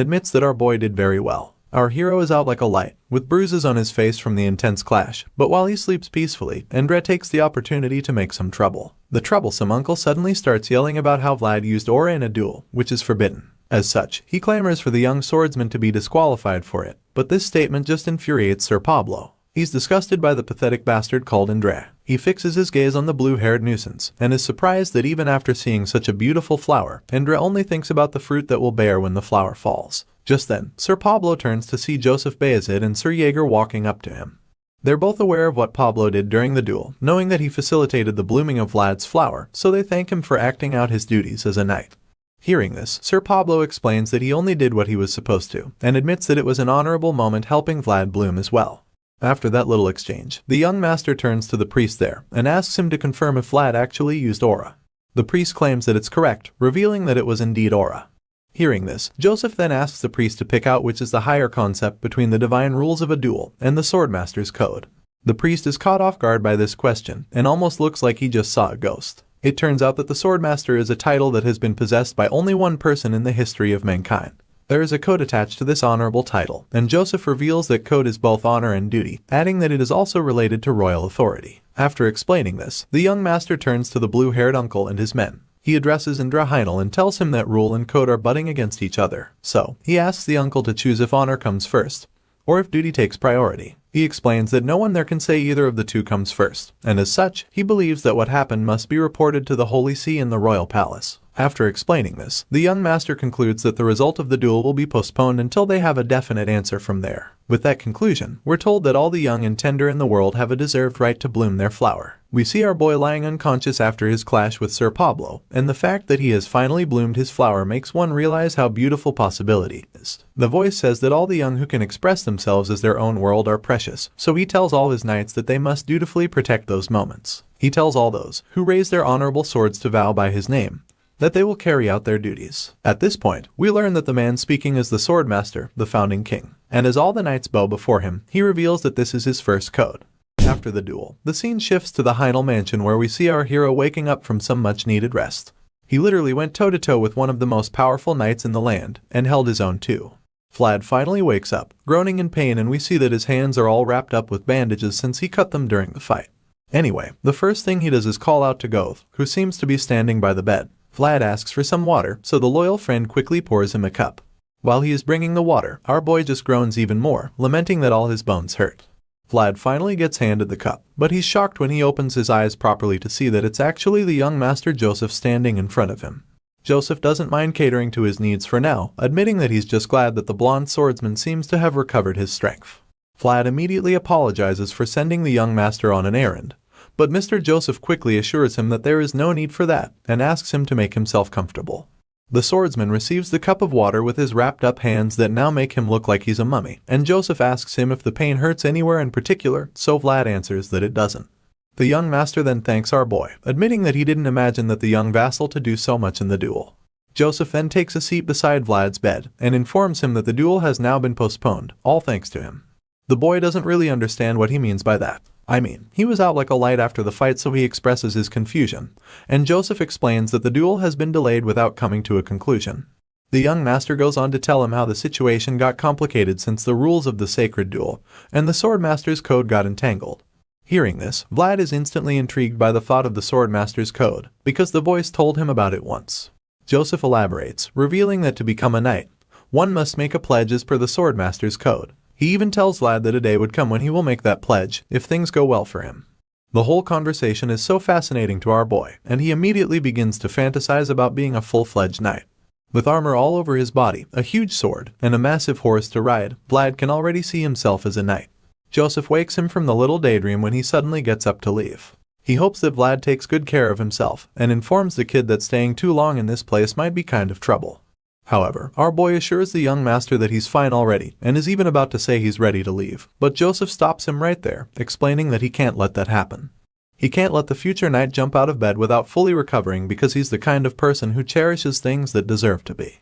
admits that our boy did very well. Our hero is out like a light, with bruises on his face from the intense clash, but while he sleeps peacefully, Andre takes the opportunity to make some trouble. The troublesome uncle suddenly starts yelling about how Vlad used aura in a duel, which is forbidden. As such, he clamors for the young swordsman to be disqualified for it, but this statement just infuriates Sir Pablo. He's disgusted by the pathetic bastard called Andre. He fixes his gaze on the blue-haired nuisance, and is surprised that even after seeing such a beautiful flower, Andre only thinks about the fruit that will bear when the flower falls. Just then, Sir Pablo turns to see Joseph Bayezid and Sir Jaeger walking up to him. They're both aware of what Pablo did during the duel, knowing that he facilitated the blooming of Vlad's flower, so they thank him for acting out his duties as a knight. Hearing this, Sir Pablo explains that he only did what he was supposed to, and admits that it was an honorable moment helping Vlad bloom as well. After that little exchange, the young master turns to the priest there, and asks him to confirm if Vlad actually used aura. The priest claims that it's correct, revealing that it was indeed aura. Hearing this, Joseph then asks the priest to pick out which is the higher concept between the divine rules of a duel and the Swordmaster's code. The priest is caught off guard by this question, and almost looks like he just saw a ghost. It turns out that the Swordmaster is a title that has been possessed by only one person in the history of mankind. There is a code attached to this honorable title, and Joseph reveals that code is both honor and duty, adding that it is also related to royal authority. After explaining this, the young master turns to the blue-haired uncle and his men. He addresses Indra Heinel and tells him that rule and code are butting against each other. So, he asks the uncle to choose if honor comes first, or if duty takes priority. He explains that no one there can say either of the two comes first, and as such, he believes that what happened must be reported to the Holy See in the royal palace. After explaining this, the young master concludes that the result of the duel will be postponed until they have a definite answer from there. With that conclusion, we're told that all the young and tender in the world have a deserved right to bloom their flower. We see our boy lying unconscious after his clash with Sir Pablo, and the fact that he has finally bloomed his flower makes one realize how beautiful possibility is. The voice says that all the young who can express themselves as their own world are precious, so he tells all his knights that they must dutifully protect those moments. He tells all those who raise their honorable swords to vow by his name that they will carry out their duties. At this point, we learn that the man speaking is the Swordmaster, the founding king, and as all the knights bow before him, he reveals that this is his first code. After the duel, the scene shifts to the Heinel mansion where we see our hero waking up from some much-needed rest. He literally went toe-to-toe with one of the most powerful knights in the land, and held his own too. Vlad finally wakes up, groaning in pain, and we see that his hands are all wrapped up with bandages since he cut them during the fight. Anyway, the first thing he does is call out to Goth, who seems to be standing by the bed. Vlad asks for some water, so the loyal friend quickly pours him a cup. While he is bringing the water, our boy just groans even more, lamenting that all his bones hurt. Vlad finally gets handed the cup, but he's shocked when he opens his eyes properly to see that it's actually the young master Joseph standing in front of him. Joseph doesn't mind catering to his needs for now, admitting that he's just glad that the blonde swordsman seems to have recovered his strength. Vlad immediately apologizes for sending the young master on an errand, but Mr. Joseph quickly assures him that there is no need for that, and asks him to make himself comfortable. The swordsman receives the cup of water with his wrapped-up hands that now make him look like he's a mummy, and Joseph asks him if the pain hurts anywhere in particular, so Vlad answers that it doesn't. The young master then thanks our boy, admitting that he didn't imagine that the young vassal to do so much in the duel. Joseph then takes a seat beside Vlad's bed, and informs him that the duel has now been postponed, all thanks to him. The boy doesn't really understand what he means by that. I mean, he was out like a light after the fight, so he expresses his confusion, and Joseph explains that the duel has been delayed without coming to a conclusion. The young master goes on to tell him how the situation got complicated since the rules of the sacred duel and the Swordmaster's code got entangled. Hearing this, Vlad is instantly intrigued by the thought of the Swordmaster's code, because the voice told him about it once. Joseph elaborates, revealing that to become a knight, one must make a pledge as per the Swordmaster's code. He even tells Vlad that a day would come when he will make that pledge, if things go well for him. The whole conversation is so fascinating to our boy, and he immediately begins to fantasize about being a full-fledged knight. With armor all over his body, a huge sword, and a massive horse to ride, Vlad can already see himself as a knight. Joseph wakes him from the little daydream when he suddenly gets up to leave. He hopes that Vlad takes good care of himself, and informs the kid that staying too long in this place might be kind of trouble. However, our boy assures the young master that he's fine already, and is even about to say he's ready to leave, but Joseph stops him right there, explaining that he can't let that happen. He can't let the future knight jump out of bed without fully recovering because he's the kind of person who cherishes things that deserve to be.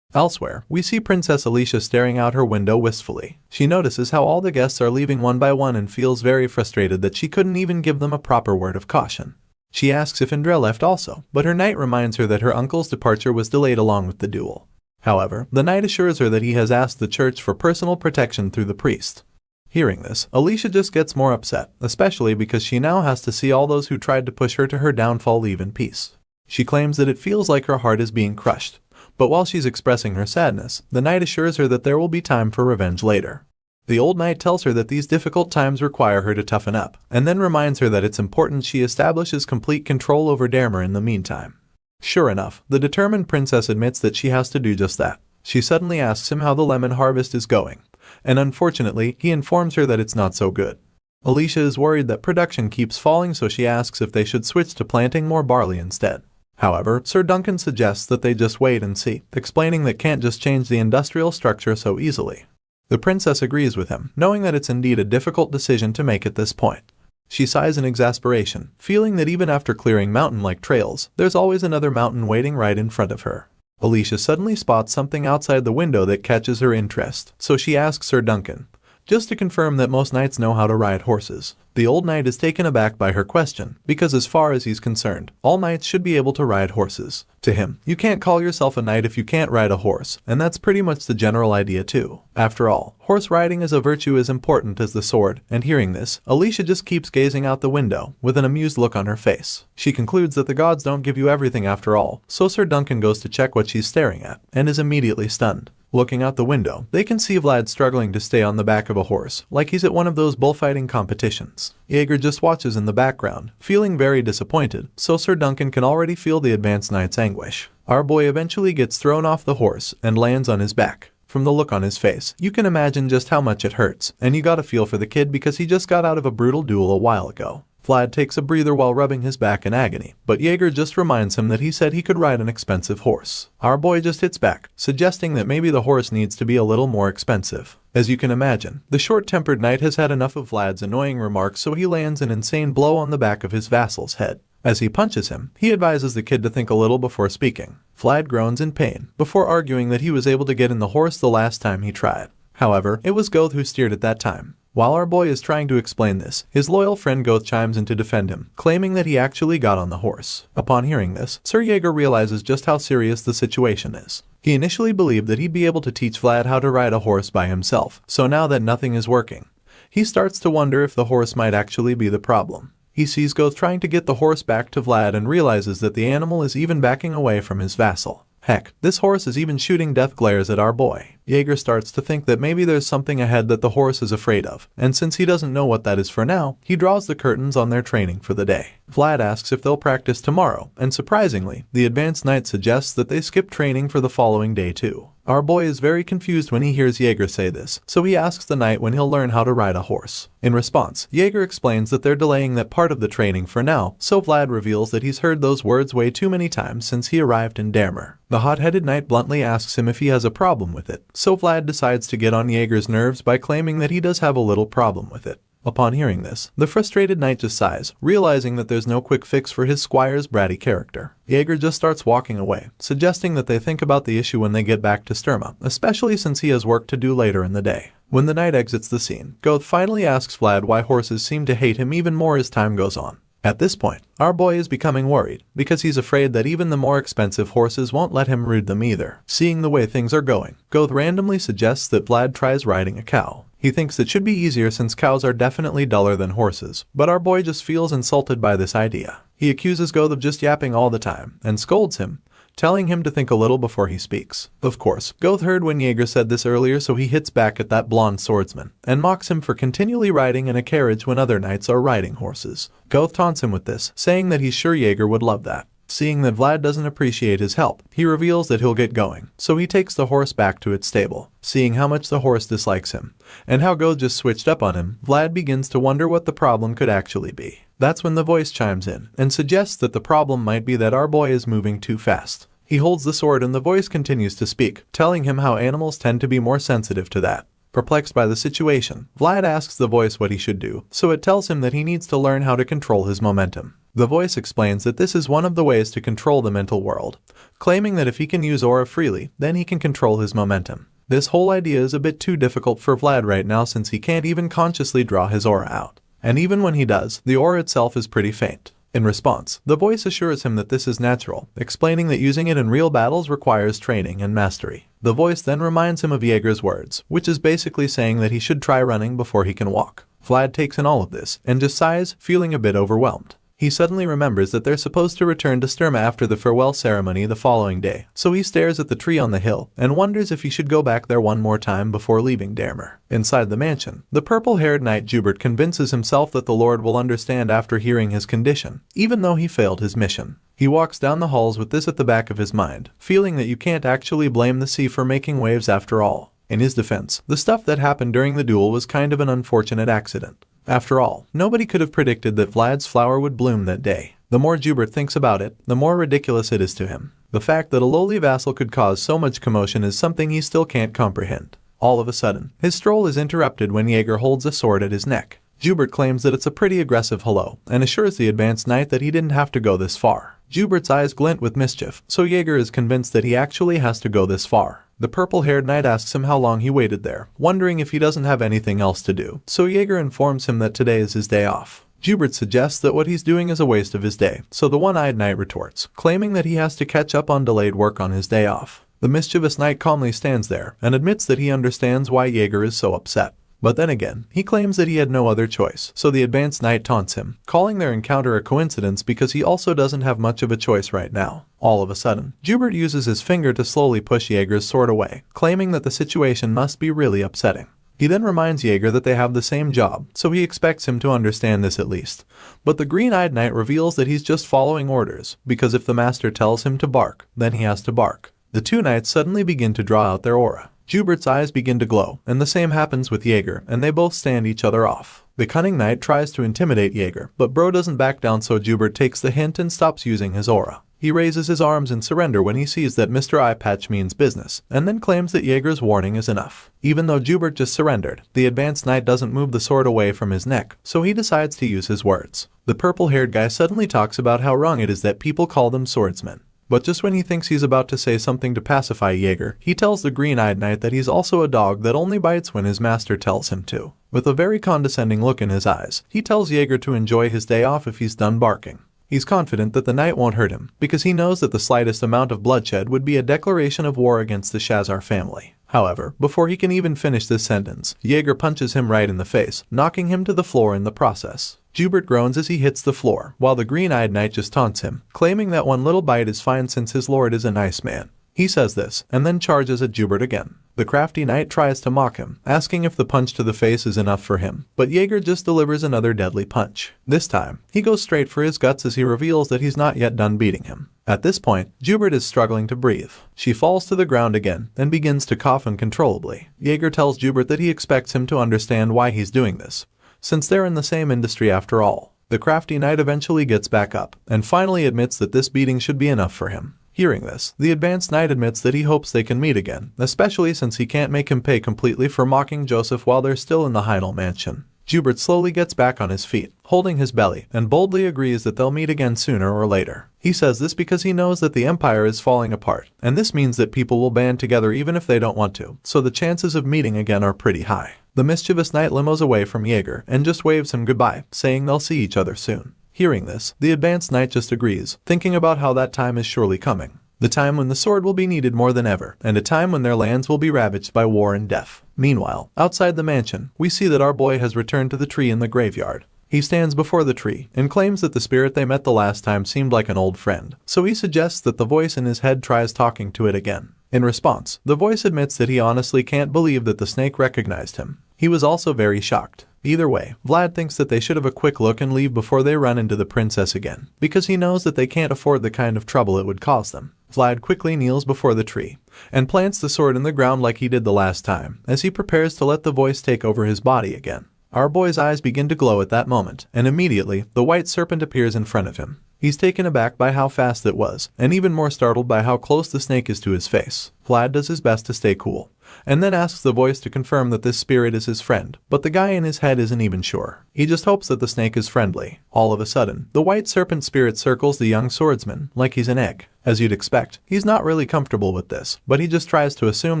Elsewhere, we see Princess Alicia staring out her window wistfully. She notices how all the guests are leaving one by one and feels very frustrated that she couldn't even give them a proper word of caution. She asks if Indra left also, but her knight reminds her that her uncle's departure was delayed along with the duel. However, the knight assures her that he has asked the church for personal protection through the priest. Hearing this, Alicia just gets more upset, especially because she now has to see all those who tried to push her to her downfall leave in peace. She claims that it feels like her heart is being crushed, but while she's expressing her sadness, the knight assures her that there will be time for revenge later. The old knight tells her that these difficult times require her to toughen up, and then reminds her that it's important she establishes complete control over Dermer in the meantime. Sure enough, the determined princess admits that she has to do just that. She suddenly asks him how the lemon harvest is going, and unfortunately, he informs her that it's not so good. Alicia is worried that production keeps falling, so she asks if they should switch to planting more barley instead. However, Sir Duncan suggests that they just wait and see, explaining that can't just change the industrial structure so easily. The princess agrees with him, knowing that it's indeed a difficult decision to make at this point. She sighs in exasperation, feeling that even after clearing mountain-like trails, there's always another mountain waiting right in front of her. Alicia suddenly spots something outside the window that catches her interest, so she asks Sir Duncan, just to confirm that most knights know how to ride horses. The old knight is taken aback by her question, because as far as he's concerned, all knights should be able to ride horses. To him, you can't call yourself a knight if you can't ride a horse, and that's pretty much the general idea too. After all, horse riding is a virtue as important as the sword, and hearing this, Alicia just keeps gazing out the window, with an amused look on her face. She concludes that the gods don't give you everything after all, so Sir Duncan goes to check what she's staring at, and is immediately stunned. Looking out the window, they can see Vlad struggling to stay on the back of a horse, like he's at one of those bullfighting competitions. Jaeger just watches in the background, feeling very disappointed, so Sir Duncan can already feel the advanced knight's anguish. Our boy eventually gets thrown off the horse and lands on his back. From the look on his face, you can imagine just how much it hurts, and you gotta feel for the kid because he just got out of a brutal duel a while ago. Vlad takes a breather while rubbing his back in agony, but Jaeger just reminds him that he said he could ride an expensive horse. Our boy just hits back, suggesting that maybe the horse needs to be a little more expensive. As you can imagine, the short-tempered knight has had enough of Vlad's annoying remarks, so he lands an insane blow on the back of his vassal's head. As he punches him, he advises the kid to think a little before speaking. Vlad groans in pain, before arguing that he was able to get in the horse the last time he tried. However, it was Goth who steered at that time. While our boy is trying to explain this, his loyal friend Goth chimes in to defend him, claiming that he actually got on the horse. Upon hearing this, Sir Jaeger realizes just how serious the situation is. He initially believed that he'd be able to teach Vlad how to ride a horse by himself, so now that nothing is working, he starts to wonder if the horse might actually be the problem. He sees Goth trying to get the horse back to Vlad and realizes that the animal is even backing away from his vassal. Heck, this horse is even shooting death glares at our boy. Jaeger starts to think that maybe there's something ahead that the horse is afraid of, and since he doesn't know what that is for now, he draws the curtains on their training for the day. Vlad asks if they'll practice tomorrow, and surprisingly, the advanced knight suggests that they skip training for the following day too. Our boy is very confused when he hears Jaeger say this, so he asks the knight when he'll learn how to ride a horse. In response, Jaeger explains that they're delaying that part of the training for now, so Vlad reveals that he's heard those words way too many times since he arrived in Dermer. The hot-headed knight bluntly asks him if he has a problem with it, so Vlad decides to get on Jaeger's nerves by claiming that he does have a little problem with it. Upon hearing this, the frustrated knight just sighs, realizing that there's no quick fix for his squire's bratty character. Jaeger just starts walking away, suggesting that they think about the issue when they get back to Sturma, especially since he has work to do later in the day. When the knight exits the scene, Goth finally asks Vlad why horses seem to hate him even more as time goes on. At this point, our boy is becoming worried, because he's afraid that even the more expensive horses won't let him ride them either. Seeing the way things are going, Goth randomly suggests that Vlad tries riding a cow. He thinks it should be easier since cows are definitely duller than horses, but our boy just feels insulted by this idea. He accuses Goth of just yapping all the time, and scolds him, telling him to think a little before he speaks. Of course, Goth heard when Jaeger said this earlier, so he hits back at that blonde swordsman, and mocks him for continually riding in a carriage when other knights are riding horses. Goth taunts him with this, saying that he's sure Jaeger would love that. Seeing that Vlad doesn't appreciate his help, he reveals that he'll get going, so he takes the horse back to its stable. Seeing how much the horse dislikes him, and how Goth just switched up on him, Vlad begins to wonder what the problem could actually be. That's when the voice chimes in, and suggests that the problem might be that our boy is moving too fast. He holds the sword and the voice continues to speak, telling him how animals tend to be more sensitive to that. Perplexed by the situation, Vlad asks the voice what he should do, so it tells him that he needs to learn how to control his momentum. The voice explains that this is one of the ways to control the mental world, claiming that if he can use aura freely, then he can control his momentum. This whole idea is a bit too difficult for Vlad right now since he can't even consciously draw his aura out. And even when he does, the aura itself is pretty faint. In response, the voice assures him that this is natural, explaining that using it in real battles requires training and mastery. The voice then reminds him of Jaeger's words, which is basically saying that he should try running before he can walk. Vlad takes in all of this, and just sighs, feeling a bit overwhelmed. He suddenly remembers that they're supposed to return to Sturma after the farewell ceremony the following day, so he stares at the tree on the hill and wonders if he should go back there one more time before leaving Dermer. Inside the mansion, the purple-haired knight Jubert convinces himself that the Lord will understand after hearing his condition, even though he failed his mission. He walks down the halls with this at the back of his mind, feeling that you can't actually blame the sea for making waves after all. In his defense, the stuff that happened during the duel was kind of an unfortunate accident. After all, nobody could have predicted that Vlad's flower would bloom that day. The more Jubert thinks about it, the more ridiculous it is to him. The fact that a lowly vassal could cause so much commotion is something he still can't comprehend. All of a sudden, his stroll is interrupted when Jaeger holds a sword at his neck. Jubert claims that it's a pretty aggressive hello, and assures the advanced knight that he didn't have to go this far. Jubert's eyes glint with mischief, so Jaeger is convinced that he actually has to go this far. The purple-haired knight asks him how long he waited there, wondering if he doesn't have anything else to do, so Jaeger informs him that today is his day off. Jubert suggests that what he's doing is a waste of his day, so the one-eyed knight retorts, claiming that he has to catch up on delayed work on his day off. The mischievous knight calmly stands there and admits that he understands why Jaeger is so upset. But then again, he claims that he had no other choice, so the advanced knight taunts him, calling their encounter a coincidence because he also doesn't have much of a choice right now. All of a sudden, Jubert uses his finger to slowly push Jaeger's sword away, claiming that the situation must be really upsetting. He then reminds Jaeger that they have the same job, so he expects him to understand this at least. But the green-eyed knight reveals that he's just following orders, because if the master tells him to bark, then he has to bark. The two knights suddenly begin to draw out their aura. Jubert's eyes begin to glow, and the same happens with Jaeger, and they both stand each other off. The cunning knight tries to intimidate Jaeger, but bro doesn't back down, so Jubert takes the hint and stops using his aura. He raises his arms in surrender when he sees that Mr. Eye Patch means business, and then claims that Jaeger's warning is enough. Even though Jubert just surrendered, the advanced knight doesn't move the sword away from his neck, so he decides to use his words. The purple-haired guy suddenly talks about how wrong it is that people call them swordsmen. But just when he thinks he's about to say something to pacify Jaeger, he tells the green-eyed knight that he's also a dog that only bites when his master tells him to. With a very condescending look in his eyes, he tells Jaeger to enjoy his day off if he's done barking. He's confident that the knight won't hurt him, because he knows that the slightest amount of bloodshed would be a declaration of war against the Shazar family. However, before he can even finish this sentence, Jaeger punches him right in the face, knocking him to the floor in the process. Jubert groans as he hits the floor, while the green-eyed knight just taunts him, claiming that one little bite is fine since his lord is a nice man. He says this, and then charges at Jubert again. The crafty knight tries to mock him, asking if the punch to the face is enough for him, but Jaeger just delivers another deadly punch. This time, he goes straight for his guts as he reveals that he's not yet done beating him. At this point, Jubert is struggling to breathe. She falls to the ground again, and begins to cough uncontrollably. Jaeger tells Jubert that he expects him to understand why he's doing this, since they're in the same industry after all. The crafty knight eventually gets back up, and finally admits that this beating should be enough for him. Hearing this, the advanced knight admits that he hopes they can meet again, especially since he can't make him pay completely for mocking Joseph while they're still in the Heidel mansion. Jubert slowly gets back on his feet, holding his belly, and boldly agrees that they'll meet again sooner or later. He says this because he knows that the Empire is falling apart, and this means that people will band together even if they don't want to, so the chances of meeting again are pretty high. The mischievous knight limos away from Jaeger and just waves him goodbye, saying they'll see each other soon. Hearing this, the advanced knight just agrees, thinking about how that time is surely coming. The time when the sword will be needed more than ever, and a time when their lands will be ravaged by war and death. Meanwhile, outside the mansion, we see that our boy has returned to the tree in the graveyard. He stands before the tree and claims that the spirit they met the last time seemed like an old friend, so he suggests that the voice in his head tries talking to it again. In response, the voice admits that he honestly can't believe that the snake recognized him. He was also very shocked. Either way, Vlad thinks that they should have a quick look and leave before they run into the princess again, because he knows that they can't afford the kind of trouble it would cause them. Vlad quickly kneels before the tree and plants the sword in the ground like he did the last time, as he prepares to let the voice take over his body again. Our boy's eyes begin to glow at that moment, and immediately, the white serpent appears in front of him. He's taken aback by how fast it was, and even more startled by how close the snake is to his face. Vlad does his best to stay cool, and then asks the voice to confirm that this spirit is his friend, but the guy in his head isn't even sure. He just hopes that the snake is friendly. All of a sudden, the white serpent spirit circles the young swordsman like he's an egg. As you'd expect, he's not really comfortable with this, but he just tries to assume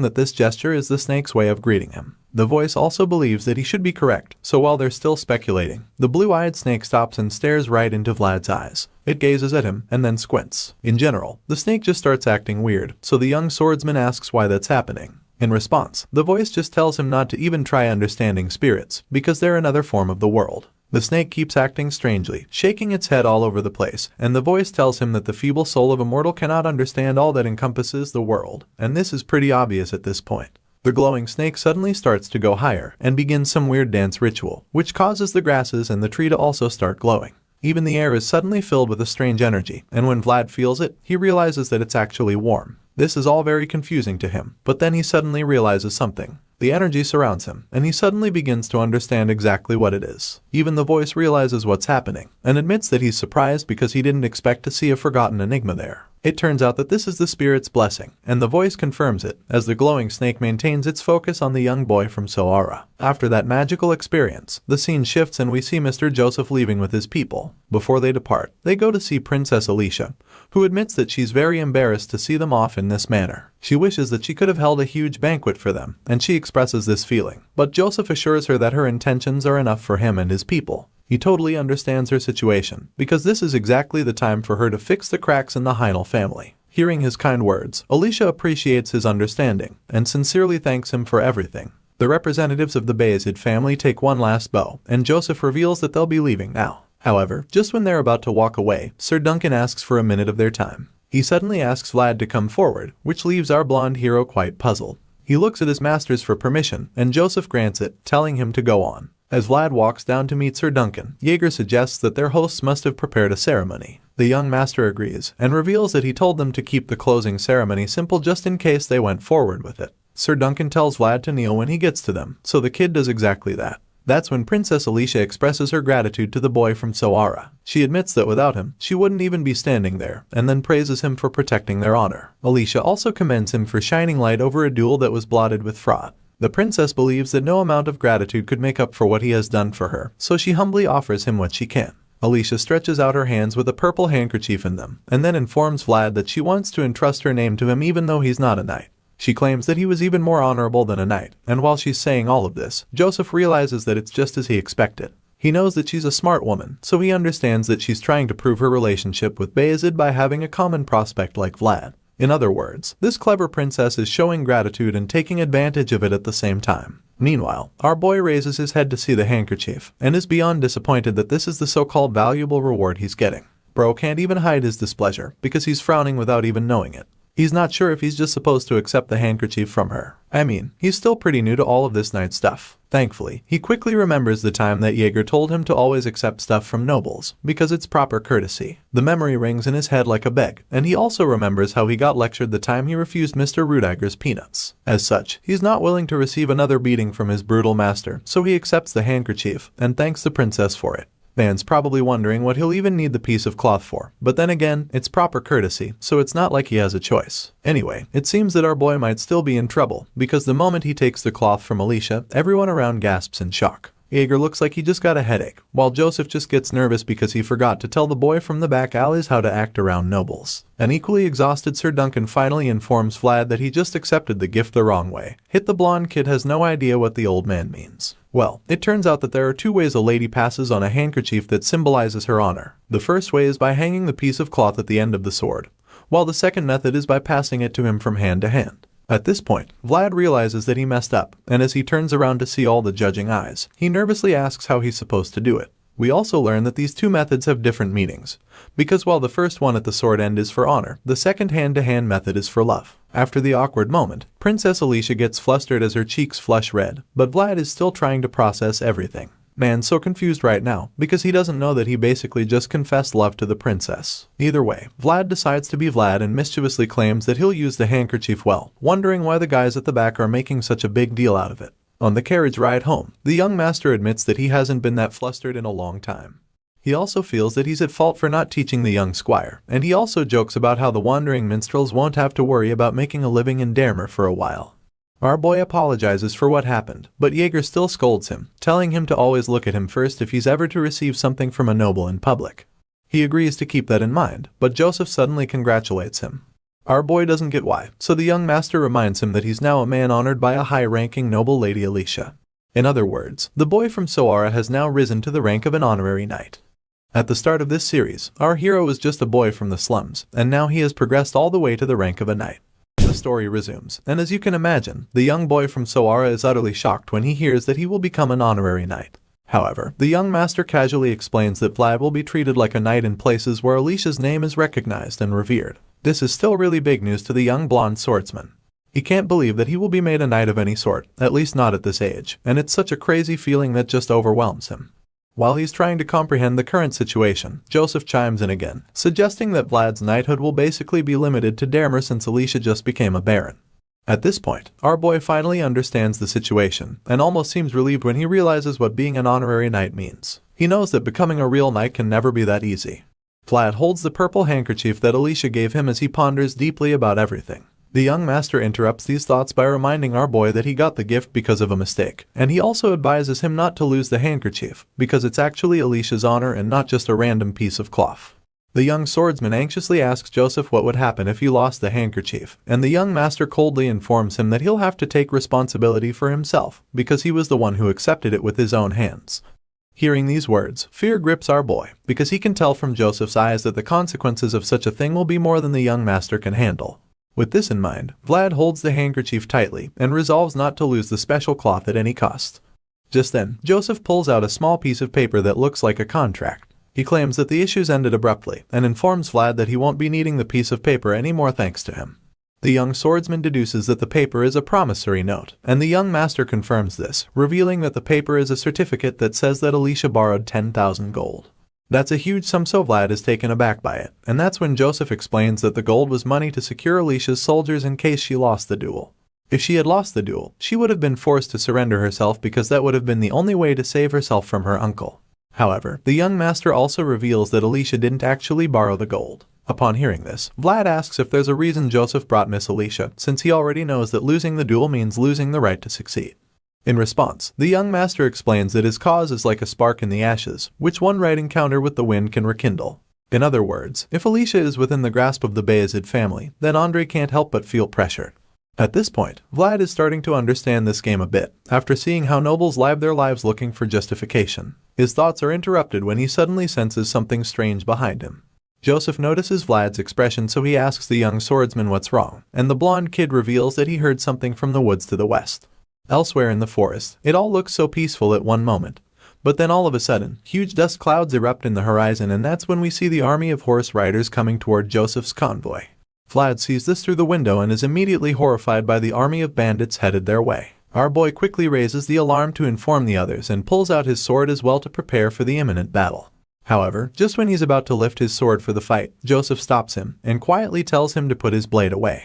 that this gesture is the snake's way of greeting him. The voice also believes that he should be correct, so while they're still speculating, the blue-eyed snake stops and stares right into Vlad's eyes. It gazes at him and then squints. In general, the snake just starts acting weird, so the young swordsman asks why that's happening. In response, the voice just tells him not to even try understanding spirits, because they're another form of the world. The snake keeps acting strangely, shaking its head all over the place, and the voice tells him that the feeble soul of a mortal cannot understand all that encompasses the world, and this is pretty obvious at this point. The glowing snake suddenly starts to go higher and begins some weird dance ritual, which causes the grasses and the tree to also start glowing. Even the air is suddenly filled with a strange energy, and when Vlad feels it, he realizes that it's actually warm. This is all very confusing to him, but then he suddenly realizes something. The energy surrounds him, and he suddenly begins to understand exactly what it is. Even the voice realizes what's happening, and admits that he's surprised because he didn't expect to see a forgotten enigma there. It turns out that this is the spirit's blessing, and the voice confirms it, as the glowing snake maintains its focus on the young boy from Soara. After that magical experience, the scene shifts and we see Mr. Joseph leaving with his people. Before they depart, they go to see Princess Alicia, who admits that she's very embarrassed to see them off in this manner. She wishes that she could have held a huge banquet for them, and she expresses this feeling. But Joseph assures her that her intentions are enough for him and his people. He totally understands her situation, because this is exactly the time for her to fix the cracks in the Heinel family. Hearing his kind words, Alicia appreciates his understanding, and sincerely thanks him for everything. The representatives of the Bayezid family take one last bow, and Joseph reveals that they'll be leaving now. However, just when they're about to walk away, Sir Duncan asks for a minute of their time. He suddenly asks Vlad to come forward, which leaves our blonde hero quite puzzled. He looks at his masters for permission, and Joseph grants it, telling him to go on. As Vlad walks down to meet Sir Duncan, Jaeger suggests that their hosts must have prepared a ceremony. The young master agrees, and reveals that he told them to keep the closing ceremony simple just in case they went forward with it. Sir Duncan tells Vlad to kneel when he gets to them, so the kid does exactly that. That's when Princess Alicia expresses her gratitude to the boy from Soara. She admits that without him, she wouldn't even be standing there, and then praises him for protecting their honor. Alicia also commends him for shining light over a duel that was blotted with fraud. The princess believes that no amount of gratitude could make up for what he has done for her, so she humbly offers him what she can. Alicia stretches out her hands with a purple handkerchief in them, and then informs Vlad that she wants to entrust her name to him even though he's not a knight. She claims that he was even more honorable than a knight, and while she's saying all of this, Joseph realizes that it's just as he expected. He knows that she's a smart woman, so he understands that she's trying to prove her relationship with Bayezid by having a common prospect like Vlad. In other words, this clever princess is showing gratitude and taking advantage of it at the same time. Meanwhile, our boy raises his head to see the handkerchief, and is beyond disappointed that this is the so-called valuable reward he's getting. Bro can't even hide his displeasure, because he's frowning without even knowing it. He's not sure if he's just supposed to accept the handkerchief from her. I mean, he's still pretty new to all of this knight stuff. Thankfully, he quickly remembers the time that Jaeger told him to always accept stuff from nobles, because it's proper courtesy. The memory rings in his head like a bell, and he also remembers how he got lectured the time he refused Mr. Rudiger's peanuts. As such, he's not willing to receive another beating from his brutal master, so he accepts the handkerchief, and thanks the princess for it. Van's probably wondering what he'll even need the piece of cloth for, but then again, it's proper courtesy, so it's not like he has a choice. Anyway, it seems that our boy might still be in trouble, because the moment he takes the cloth from Alicia, everyone around gasps in shock. Jaeger looks like he just got a headache, while Joseph just gets nervous because he forgot to tell the boy from the back alleys how to act around nobles. An equally exhausted Sir Duncan finally informs Vlad that he just accepted the gift the wrong way. The blonde kid has no idea what the old man means. Well, it turns out that there are two ways a lady passes on a handkerchief that symbolizes her honor. The first way is by hanging the piece of cloth at the end of the sword, while the second method is by passing it to him from hand to hand. At this point, Vlad realizes that he messed up, and as he turns around to see all the judging eyes, he nervously asks how he's supposed to do it. We also learn that these two methods have different meanings, because while the first one at the sword end is for honor, the second hand-to-hand method is for love. After the awkward moment, Princess Alicia gets flustered as her cheeks flush red, but Vlad is still trying to process everything. Man's so confused right now, because he doesn't know that he basically just confessed love to the princess. Either way, Vlad decides to be Vlad and mischievously claims that he'll use the handkerchief well, wondering why the guys at the back are making such a big deal out of it. On the carriage ride home, the young master admits that he hasn't been that flustered in a long time. He also feels that he's at fault for not teaching the young squire, and he also jokes about how the wandering minstrels won't have to worry about making a living in Damer for a while. Our boy apologizes for what happened, but Jaeger still scolds him, telling him to always look at him first if he's ever to receive something from a noble in public. He agrees to keep that in mind, but Joseph suddenly congratulates him. Our boy doesn't get why, so the young master reminds him that he's now a man honored by a high-ranking noble lady Alicia. In other words, the boy from Soara has now risen to the rank of an honorary knight. At the start of this series, our hero was just a boy from the slums, and now he has progressed all the way to the rank of a knight. The story resumes, and as you can imagine, the young boy from Soara is utterly shocked when he hears that he will become an honorary knight. However, the young master casually explains that Vlad will be treated like a knight in places where Alicia's name is recognized and revered. This is still really big news to the young blonde swordsman. He can't believe that he will be made a knight of any sort, at least not at this age, and it's such a crazy feeling that just overwhelms him. While he's trying to comprehend the current situation, Joseph chimes in again, suggesting that Vlad's knighthood will basically be limited to Damer since Alicia just became a baron. At this point, our boy finally understands the situation, and almost seems relieved when he realizes what being an honorary knight means. He knows that becoming a real knight can never be that easy. Vlad holds the purple handkerchief that Alicia gave him as he ponders deeply about everything. The young master interrupts these thoughts by reminding our boy that he got the gift because of a mistake, and he also advises him not to lose the handkerchief, because it's actually Alicia's honor and not just a random piece of cloth. The young swordsman anxiously asks Joseph what would happen if he lost the handkerchief, and the young master coldly informs him that he'll have to take responsibility for himself, because he was the one who accepted it with his own hands. Hearing these words, fear grips our boy, because he can tell from Joseph's eyes that the consequences of such a thing will be more than the young master can handle. With this in mind, Vlad holds the handkerchief tightly and resolves not to lose the special cloth at any cost. Just then, Joseph pulls out a small piece of paper that looks like a contract. He claims that the issues ended abruptly and informs Vlad that he won't be needing the piece of paper anymore thanks to him. The young swordsman deduces that the paper is a promissory note, and the young master confirms this, revealing that the paper is a certificate that says that Alicia borrowed 10,000 gold. That's a huge sum, so Vlad is taken aback by it, and that's when Joseph explains that the gold was money to secure Alicia's soldiers in case she lost the duel. If she had lost the duel, she would have been forced to surrender herself because that would have been the only way to save herself from her uncle. However, the young master also reveals that Alicia didn't actually borrow the gold. Upon hearing this, Vlad asks if there's a reason Joseph brought Miss Alicia, since he already knows that losing the duel means losing the right to succeed. In response, the young master explains that his cause is like a spark in the ashes, which one right encounter with the wind can rekindle. In other words, if Alicia is within the grasp of the Bayezid family, then Andre can't help but feel pressured. At this point, Vlad is starting to understand this game a bit, after seeing how nobles live their lives looking for justification. His thoughts are interrupted when he suddenly senses something strange behind him. Joseph notices Vlad's expression, so he asks the young swordsman what's wrong, and the blonde kid reveals that he heard something from the woods to the west. Elsewhere in the forest, it all looks so peaceful at one moment, but then all of a sudden, huge dust clouds erupt in the horizon, and that's when we see the army of horse riders coming toward Joseph's convoy. Vlad sees this through the window and is immediately horrified by the army of bandits headed their way. Our boy quickly raises the alarm to inform the others and pulls out his sword as well to prepare for the imminent battle. However, just when he's about to lift his sword for the fight, Joseph stops him and quietly tells him to put his blade away.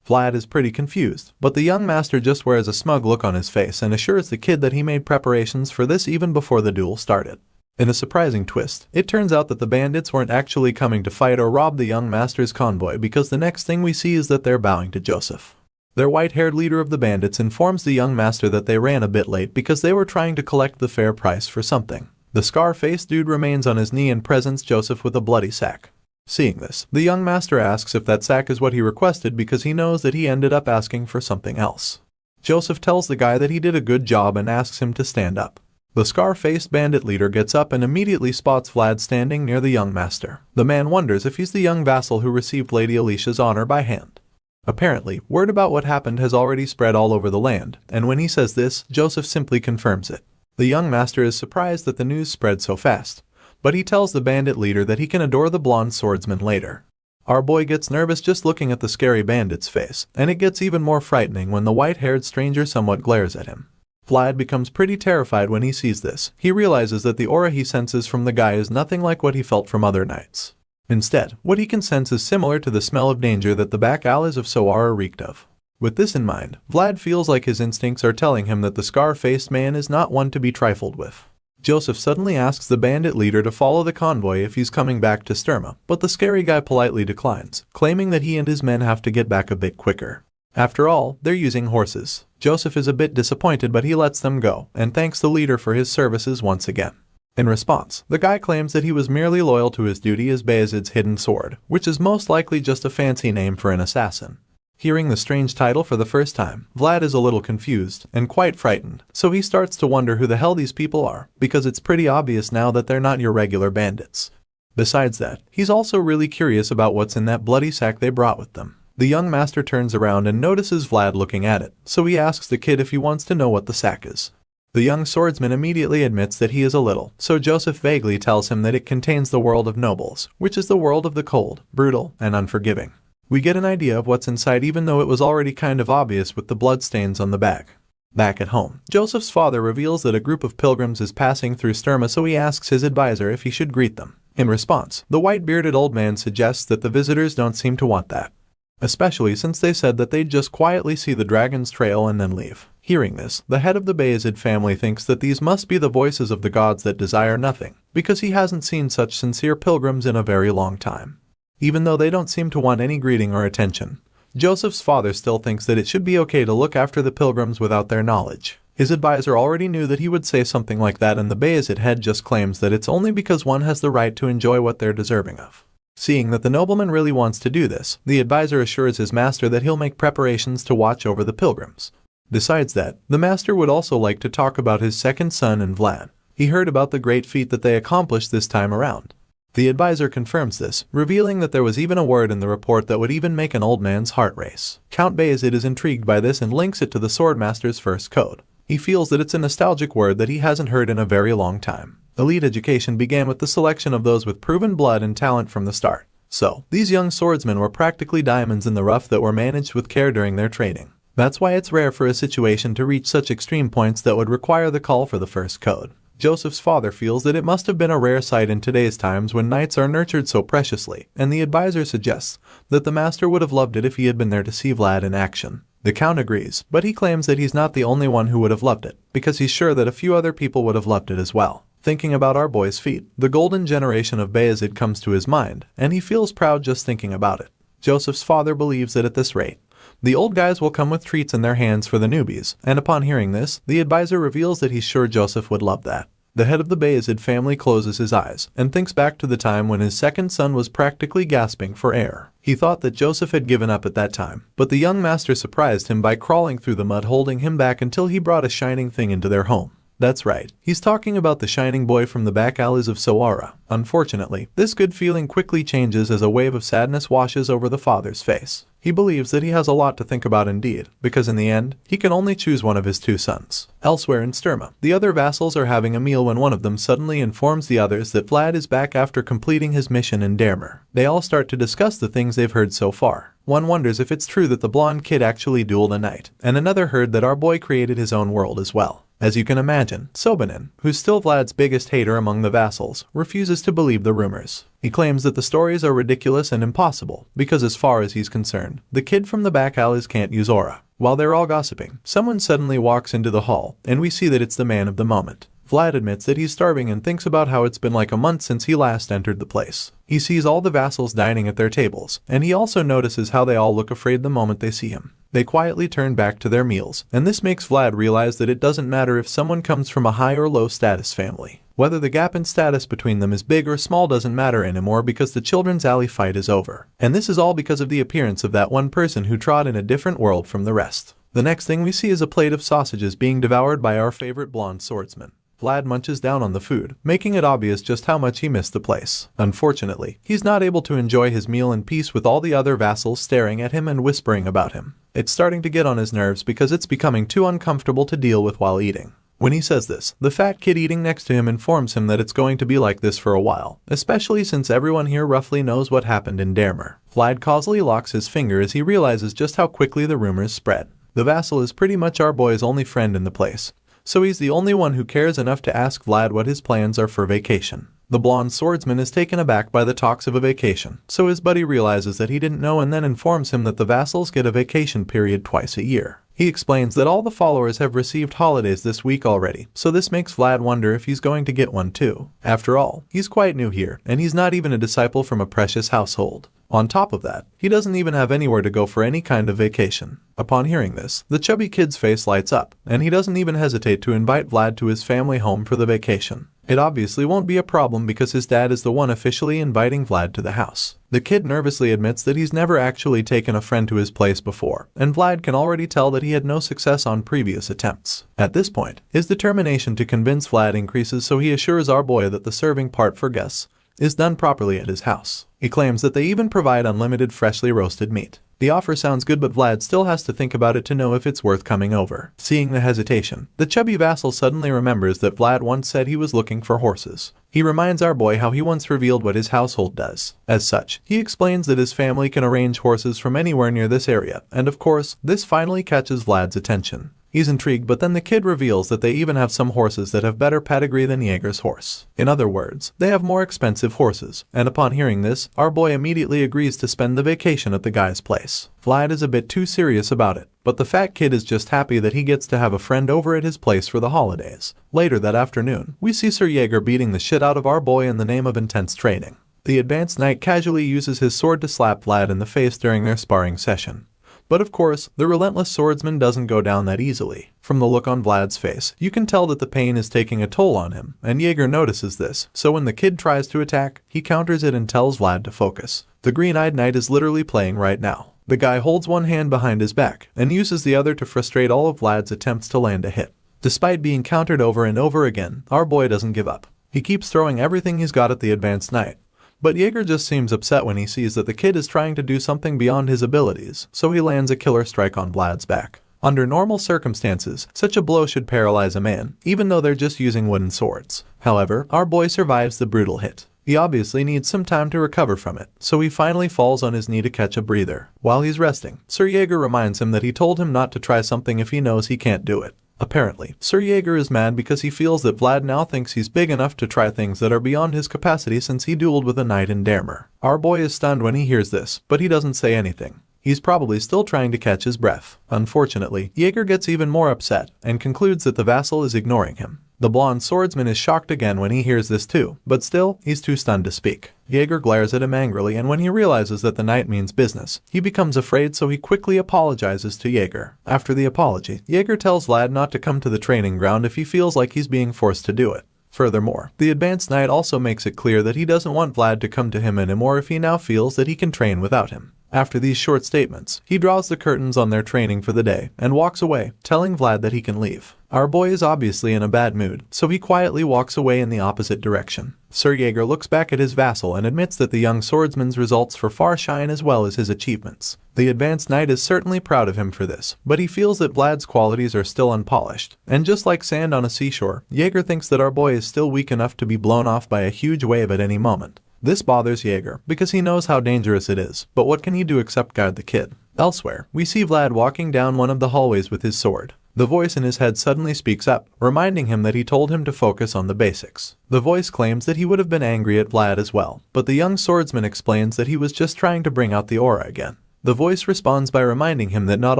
Vlad is pretty confused, but the young master just wears a smug look on his face and assures the kid that he made preparations for this even before the duel started. In a surprising twist, it turns out that the bandits weren't actually coming to fight or rob the young master's convoy, because the next thing we see is that they're bowing to Joseph. Their white-haired leader of the bandits informs the young master that they ran a bit late because they were trying to collect the fair price for something. The scar-faced dude remains on his knee and presents Joseph with a bloody sack. Seeing this, the young master asks if that sack is what he requested because he knows that he ended up asking for something else. Joseph tells the guy that he did a good job and asks him to stand up. The scar-faced bandit leader gets up and immediately spots Vlad standing near the young master. The man wonders if he's the young vassal who received Lady Alicia's honor by hand. Apparently, word about what happened has already spread all over the land, and when he says this, Joseph simply confirms it. The young master is surprised that the news spread so fast, but he tells the bandit leader that he can adore the blonde swordsman later. Our boy gets nervous just looking at the scary bandit's face, and it gets even more frightening when the white-haired stranger somewhat glares at him. Vlad becomes pretty terrified when he sees this. He realizes that the aura he senses from the guy is nothing like what he felt from other nights. Instead, what he can sense is similar to the smell of danger that the back alleys of Sowara reeked of. With this in mind, Vlad feels like his instincts are telling him that the scar-faced man is not one to be trifled with. Joseph suddenly asks the bandit leader to follow the convoy if he's coming back to Sturma, but the scary guy politely declines, claiming that he and his men have to get back a bit quicker. After all, they're using horses. Joseph is a bit disappointed, but he lets them go, and thanks the leader for his services once again. In response, the guy claims that he was merely loyal to his duty as Bayezid's hidden sword, which is most likely just a fancy name for an assassin. Hearing the strange title for the first time, Vlad is a little confused and quite frightened, so he starts to wonder who the hell these people are, because it's pretty obvious now that they're not your regular bandits. Besides that, he's also really curious about what's in that bloody sack they brought with them. The young master turns around and notices Vlad looking at it, so he asks the kid if he wants to know what the sack is. The young swordsman immediately admits that he is a little, so Joseph vaguely tells him that it contains the world of nobles, which is the world of the cold, brutal, and unforgiving. We get an idea of what's inside even though it was already kind of obvious with the bloodstains on the back. Back at home, Joseph's father reveals that a group of pilgrims is passing through Sturma, so he asks his advisor if he should greet them. In response, the white-bearded old man suggests that the visitors don't seem to want that, especially since they said that they'd just quietly see the dragon's trail and then leave. Hearing this, the head of the Bayezid family thinks that these must be the voices of the gods that desire nothing, because he hasn't seen such sincere pilgrims in a very long time. Even though they don't seem to want any greeting or attention, Joseph's father still thinks that it should be okay to look after the pilgrims without their knowledge. His advisor already knew that he would say something like that, and the Bayezid head just claims that it's only because one has the right to enjoy what they're deserving of. Seeing that the nobleman really wants to do this, the advisor assures his master that he'll make preparations to watch over the pilgrims. Besides that, the master would also like to talk about his second son and Vlad. He heard about the great feat that they accomplished this time around. The advisor confirms this, revealing that there was even a word in the report that would even make an old man's heart race. Count Bayezid is intrigued by this and links it to the Swordmaster's first code. He feels that it's a nostalgic word that he hasn't heard in a very long time. Elite education began with the selection of those with proven blood and talent from the start. So, these young swordsmen were practically diamonds in the rough that were managed with care during their training. That's why it's rare for a situation to reach such extreme points that would require the call for the first code. Joseph's father feels that it must have been a rare sight in today's times when knights are nurtured so preciously, and the advisor suggests that the master would have loved it if he had been there to see Vlad in action. The count agrees, but he claims that he's not the only one who would have loved it, because he's sure that a few other people would have loved it as well. Thinking about our boy's feat, the golden generation of Bayezid comes to his mind, and he feels proud just thinking about it. Joseph's father believes that at this rate, the old guys will come with treats in their hands for the newbies, and upon hearing this, the advisor reveals that he's sure Joseph would love that. The head of the Bayezid family closes his eyes and thinks back to the time when his second son was practically gasping for air. He thought that Joseph had given up at that time, but the young master surprised him by crawling through the mud, holding him back until he brought a shining thing into their home. That's right, he's talking about the shining boy from the back alleys of Sowara. Unfortunately, this good feeling quickly changes as a wave of sadness washes over the father's face. He believes that he has a lot to think about indeed, because in the end, he can only choose one of his two sons. Elsewhere in Sturma, the other vassals are having a meal when one of them suddenly informs the others that Vlad is back after completing his mission in Dermer. They all start to discuss the things they've heard so far. One wonders if it's true that the blonde kid actually dueled a knight, and another heard that our boy created his own world as well. As you can imagine, Sobanin, who's still Vlad's biggest hater among the vassals, refuses to believe the rumors. He claims that the stories are ridiculous and impossible, because as far as he's concerned, the kid from the back alleys can't use aura. While they're all gossiping, someone suddenly walks into the hall, and we see that it's the man of the moment. Vlad admits that he's starving and thinks about how it's been like a month since he last entered the place. He sees all the vassals dining at their tables, and he also notices how they all look afraid the moment they see him. They quietly turn back to their meals, and this makes Vlad realize that it doesn't matter if someone comes from a high or low status family. Whether the gap in status between them is big or small doesn't matter anymore because the children's alley fight is over. And this is all because of the appearance of that one person who trod in a different world from the rest. The next thing we see is a plate of sausages being devoured by our favorite blonde swordsman. Vlad munches down on the food, making it obvious just how much he missed the place. Unfortunately, he's not able to enjoy his meal in peace with all the other vassals staring at him and whispering about him. It's starting to get on his nerves because it's becoming too uncomfortable to deal with while eating. When he says this, the fat kid eating next to him informs him that it's going to be like this for a while, especially since everyone here roughly knows what happened in Dermer. Vlad causally locks his finger as he realizes just how quickly the rumors spread. The vassal is pretty much our boy's only friend in the place, so he's the only one who cares enough to ask Vlad what his plans are for vacation. The blonde swordsman is taken aback by the talks of a vacation, so his buddy realizes that he didn't know and then informs him that the vassals get a vacation period twice a year. He explains that all the followers have received holidays this week already, so this makes Vlad wonder if he's going to get one too. After all, he's quite new here, and he's not even a disciple from a precious household. On top of that, he doesn't even have anywhere to go for any kind of vacation. Upon hearing this, the chubby kid's face lights up, and he doesn't even hesitate to invite Vlad to his family home for the vacation. It obviously won't be a problem because his dad is the one officially inviting Vlad to the house. The kid nervously admits that he's never actually taken a friend to his place before, and Vlad can already tell that he had no success on previous attempts. At this point, his determination to convince Vlad increases, so he assures our boy that the serving part for guests is done properly at his house. He claims that they even provide unlimited freshly roasted meat. The offer sounds good, but Vlad still has to think about it to know if it's worth coming over. Seeing the hesitation, the chubby vassal suddenly remembers that Vlad once said he was looking for horses. He reminds our boy how he once revealed what his household does. As such, he explains that his family can arrange horses from anywhere near this area, and of course, this finally catches Vlad's attention. He's intrigued, but then the kid reveals that they even have some horses that have better pedigree than Jaeger's horse. In other words, they have more expensive horses, and upon hearing this, our boy immediately agrees to spend the vacation at the guy's place. Vlad is a bit too serious about it, but the fat kid is just happy that he gets to have a friend over at his place for the holidays. Later that afternoon, we see Sir Jaeger beating the shit out of our boy in the name of intense training. The advanced knight casually uses his sword to slap Vlad in the face during their sparring session. But of course, the relentless swordsman doesn't go down that easily. From the look on Vlad's face, you can tell that the pain is taking a toll on him, and Jaeger notices this, so when the kid tries to attack, he counters it and tells Vlad to focus. The green-eyed knight is literally playing right now. The guy holds one hand behind his back, and uses the other to frustrate all of Vlad's attempts to land a hit. Despite being countered over and over again, our boy doesn't give up. He keeps throwing everything he's got at the advanced knight. But Jaeger just seems upset when he sees that the kid is trying to do something beyond his abilities, so he lands a killer strike on Vlad's back. Under normal circumstances, such a blow should paralyze a man, even though they're just using wooden swords. However, our boy survives the brutal hit. He obviously needs some time to recover from it, so he finally falls on his knee to catch a breather. While he's resting, Sir Jaeger reminds him that he told him not to try something if he knows he can't do it. Apparently, Sir Jaeger is mad because he feels that Vlad now thinks he's big enough to try things that are beyond his capacity since he dueled with a knight in Dermer. Our boy is stunned when he hears this, but he doesn't say anything. He's probably still trying to catch his breath. Unfortunately, Jaeger gets even more upset and concludes that the vassal is ignoring him. The blonde swordsman is shocked again when he hears this too, but still, he's too stunned to speak. Jaeger glares at him angrily, and when he realizes that the knight means business, he becomes afraid, so he quickly apologizes to Jaeger. After the apology, Jaeger tells Vlad not to come to the training ground if he feels like he's being forced to do it. Furthermore, the advanced knight also makes it clear that he doesn't want Vlad to come to him anymore if he now feels that he can train without him. After these short statements, he draws the curtains on their training for the day and walks away, telling Vlad that he can leave. Our boy is obviously in a bad mood, so he quietly walks away in the opposite direction. Sir Jaeger looks back at his vassal and admits that the young swordsman's results for far shine as well as his achievements. The advanced knight is certainly proud of him for this, but he feels that Vlad's qualities are still unpolished. And just like sand on a seashore, Jaeger thinks that our boy is still weak enough to be blown off by a huge wave at any moment. This bothers Jaeger, because he knows how dangerous it is, but what can he do except guard the kid? Elsewhere, we see Vlad walking down one of the hallways with his sword. The voice in his head suddenly speaks up, reminding him that he told him to focus on the basics. The voice claims that he would have been angry at Vlad as well, but the young swordsman explains that he was just trying to bring out the aura again. The voice responds by reminding him that not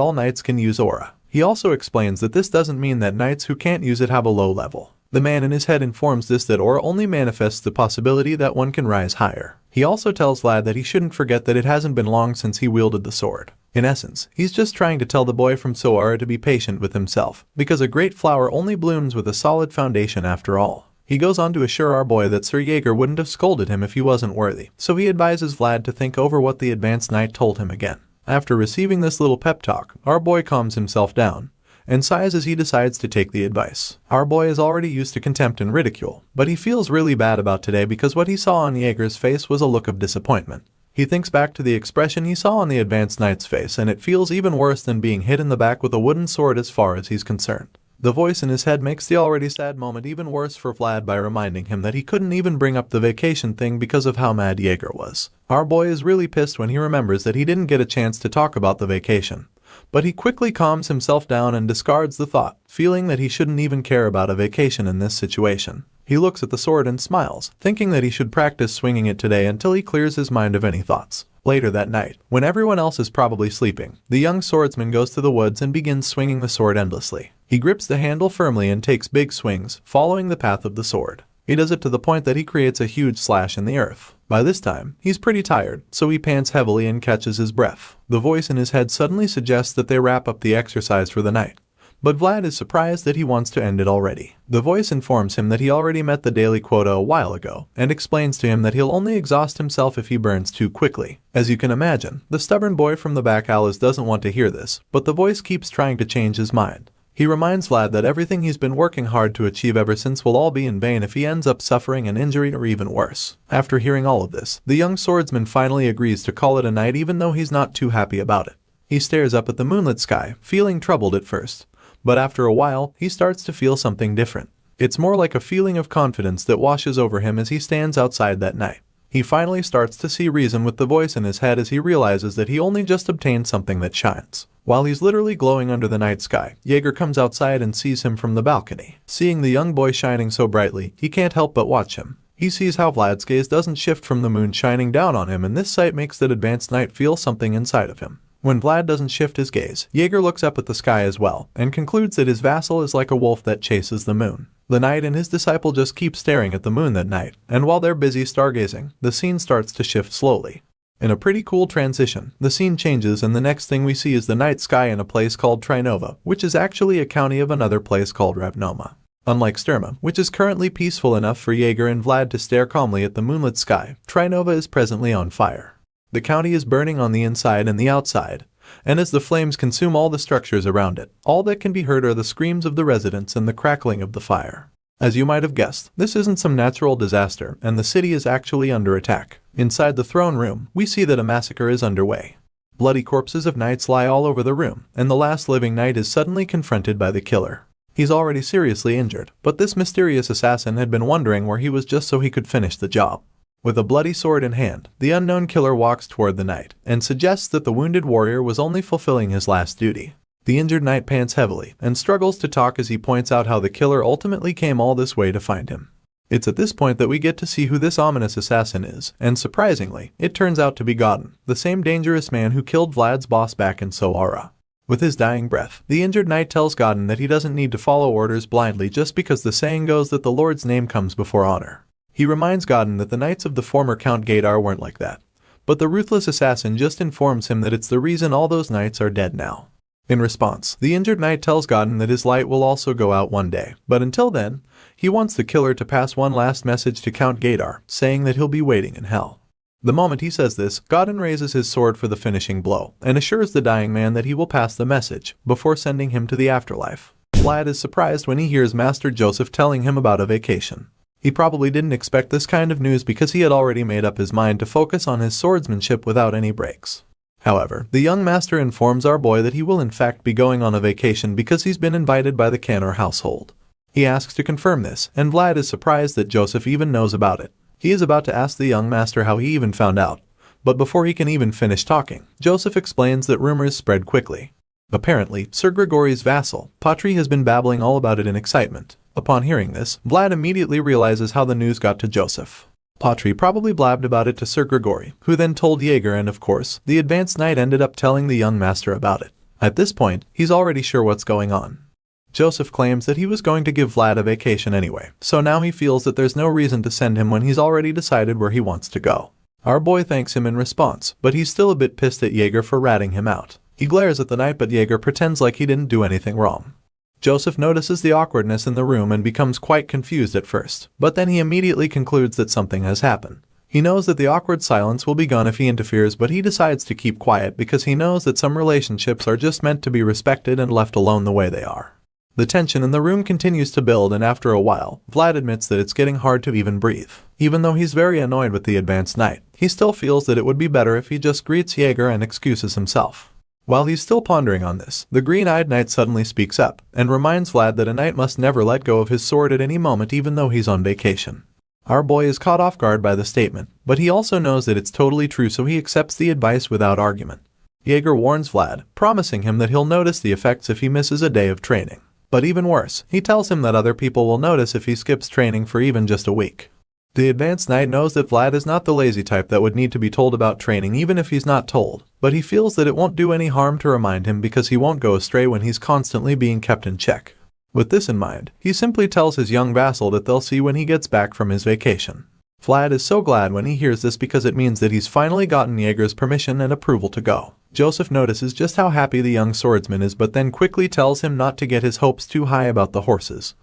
all knights can use aura. He also explains that this doesn't mean that knights who can't use it have a low level. The man in his head informs this that aura only manifests the possibility that one can rise higher. He also tells Vlad that he shouldn't forget that it hasn't been long since he wielded the sword. In essence, he's just trying to tell the boy from Soara to be patient with himself, because a great flower only blooms with a solid foundation after all. He goes on to assure our boy that Sir Jaeger wouldn't have scolded him if he wasn't worthy, so he advises Vlad to think over what the advanced knight told him again. After receiving this little pep talk, our boy calms himself down and sighs as he decides to take the advice. Our boy is already used to contempt and ridicule, but he feels really bad about today because what he saw on Jaeger's face was a look of disappointment. He thinks back to the expression he saw on the advanced knight's face, and it feels even worse than being hit in the back with a wooden sword as far as he's concerned. The voice in his head makes the already sad moment even worse for Vlad by reminding him that he couldn't even bring up the vacation thing because of how mad Jaeger was. Our boy is really pissed when he remembers that he didn't get a chance to talk about the vacation. But he quickly calms himself down and discards the thought, feeling that he shouldn't even care about a vacation in this situation. He looks at the sword and smiles, thinking that he should practice swinging it today until he clears his mind of any thoughts. Later that night, when everyone else is probably sleeping, the young swordsman goes to the woods and begins swinging the sword endlessly. He grips the handle firmly and takes big swings, following the path of the sword. He does it to the point that he creates a huge slash in the earth. By this time, he's pretty tired, so he pants heavily and catches his breath. The voice in his head suddenly suggests that they wrap up the exercise for the night. But Vlad is surprised that he wants to end it already. The voice informs him that he already met the daily quota a while ago, and explains to him that he'll only exhaust himself if he burns too quickly. As you can imagine, the stubborn boy from the back alleys doesn't want to hear this, but the voice keeps trying to change his mind. He reminds Vlad that everything he's been working hard to achieve ever since will all be in vain if he ends up suffering an injury or even worse. After hearing all of this, the young swordsman finally agrees to call it a night even though he's not too happy about it. He stares up at the moonlit sky, feeling troubled at first. But after a while, he starts to feel something different. It's more like a feeling of confidence that washes over him as he stands outside that night. He finally starts to see reason with the voice in his head as he realizes that he only just obtained something that shines. While he's literally glowing under the night sky, Jaeger comes outside and sees him from the balcony. Seeing the young boy shining so brightly, he can't help but watch him. He sees how Vlad's gaze doesn't shift from the moon shining down on him, and this sight makes that advanced knight feel something inside of him. When Vlad doesn't shift his gaze, Jaeger looks up at the sky as well, and concludes that his vassal is like a wolf that chases the moon. The knight and his disciple just keep staring at the moon that night, and while they're busy stargazing, the scene starts to shift slowly. In a pretty cool transition, the scene changes and the next thing we see is the night sky in a place called Trinova, which is actually a county of another place called Ravnoma. Unlike Sturma, which is currently peaceful enough for Jaeger and Vlad to stare calmly at the moonlit sky, Trinova is presently on fire. The county is burning on the inside and the outside, and as the flames consume all the structures around it, all that can be heard are the screams of the residents and the crackling of the fire. As you might have guessed, this isn't some natural disaster, and the city is actually under attack. Inside the throne room, we see that a massacre is underway. Bloody corpses of knights lie all over the room, and the last living knight is suddenly confronted by the killer. He's already seriously injured, but this mysterious assassin had been wondering where he was just so he could finish the job. With a bloody sword in hand, the unknown killer walks toward the knight and suggests that the wounded warrior was only fulfilling his last duty. The injured knight pants heavily and struggles to talk as he points out how the killer ultimately came all this way to find him. It's at this point that we get to see who this ominous assassin is, and surprisingly, it turns out to be Godin, the same dangerous man who killed Vlad's boss back in Soara. With his dying breath, the injured knight tells Godin that he doesn't need to follow orders blindly just because the saying goes that the Lord's name comes before honor. He reminds Godin that the knights of the former Count Gadar weren't like that, but the ruthless assassin just informs him that it's the reason all those knights are dead now. In response, the injured knight tells Godin that his light will also go out one day, but until then, he wants the killer to pass one last message to Count Gadar, saying that he'll be waiting in hell. The moment he says this, Godin raises his sword for the finishing blow, and assures the dying man that he will pass the message, before sending him to the afterlife. Vlad is surprised when he hears Master Joseph telling him about a vacation. He probably didn't expect this kind of news because he had already made up his mind to focus on his swordsmanship without any breaks. However, the young master informs our boy that he will in fact be going on a vacation because he's been invited by the Canor household. He asks to confirm this, and Vlad is surprised that Joseph even knows about it. He is about to ask the young master how he even found out, but before he can even finish talking, Joseph explains that rumors spread quickly. Apparently, Sir Grigori's vassal, Patri, has been babbling all about it in excitement. Upon hearing this, Vlad immediately realizes how the news got to Joseph. Patri probably blabbed about it to Sir Grigori, who then told Jaeger, and of course, the advanced knight ended up telling the young master about it. At this point, he's already sure what's going on. Joseph claims that he was going to give Vlad a vacation anyway, so now he feels that there's no reason to send him when he's already decided where he wants to go. Our boy thanks him in response, but he's still a bit pissed at Jaeger for ratting him out. He glares at the knight, but Jaeger pretends like he didn't do anything wrong. Joseph notices the awkwardness in the room and becomes quite confused at first, but then he immediately concludes that something has happened. He knows that the awkward silence will be gone if he interferes, but he decides to keep quiet because he knows that some relationships are just meant to be respected and left alone the way they are. The tension in the room continues to build, and after a while, Vlad admits that it's getting hard to even breathe. Even though he's very annoyed with the advanced knight, he still feels that it would be better if he just greets Jaeger and excuses himself. While he's still pondering on this, the green-eyed knight suddenly speaks up and reminds Vlad that a knight must never let go of his sword at any moment, even though he's on vacation. Our boy is caught off guard by the statement, but he also knows that it's totally true, so he accepts the advice without argument. Jaeger warns Vlad, promising him that he'll notice the effects if he misses a day of training. But even worse, he tells him that other people will notice if he skips training for even just a week. The advanced knight knows that Vlad is not the lazy type that would need to be told about training even if he's not told, but he feels that it won't do any harm to remind him because he won't go astray when he's constantly being kept in check. With this in mind, he simply tells his young vassal that they'll see when he gets back from his vacation. Vlad is so glad when he hears this because it means that he's finally gotten Jaeger's permission and approval to go. Joseph notices just how happy the young swordsman is, but then quickly tells him not to get his hopes too high about the horses.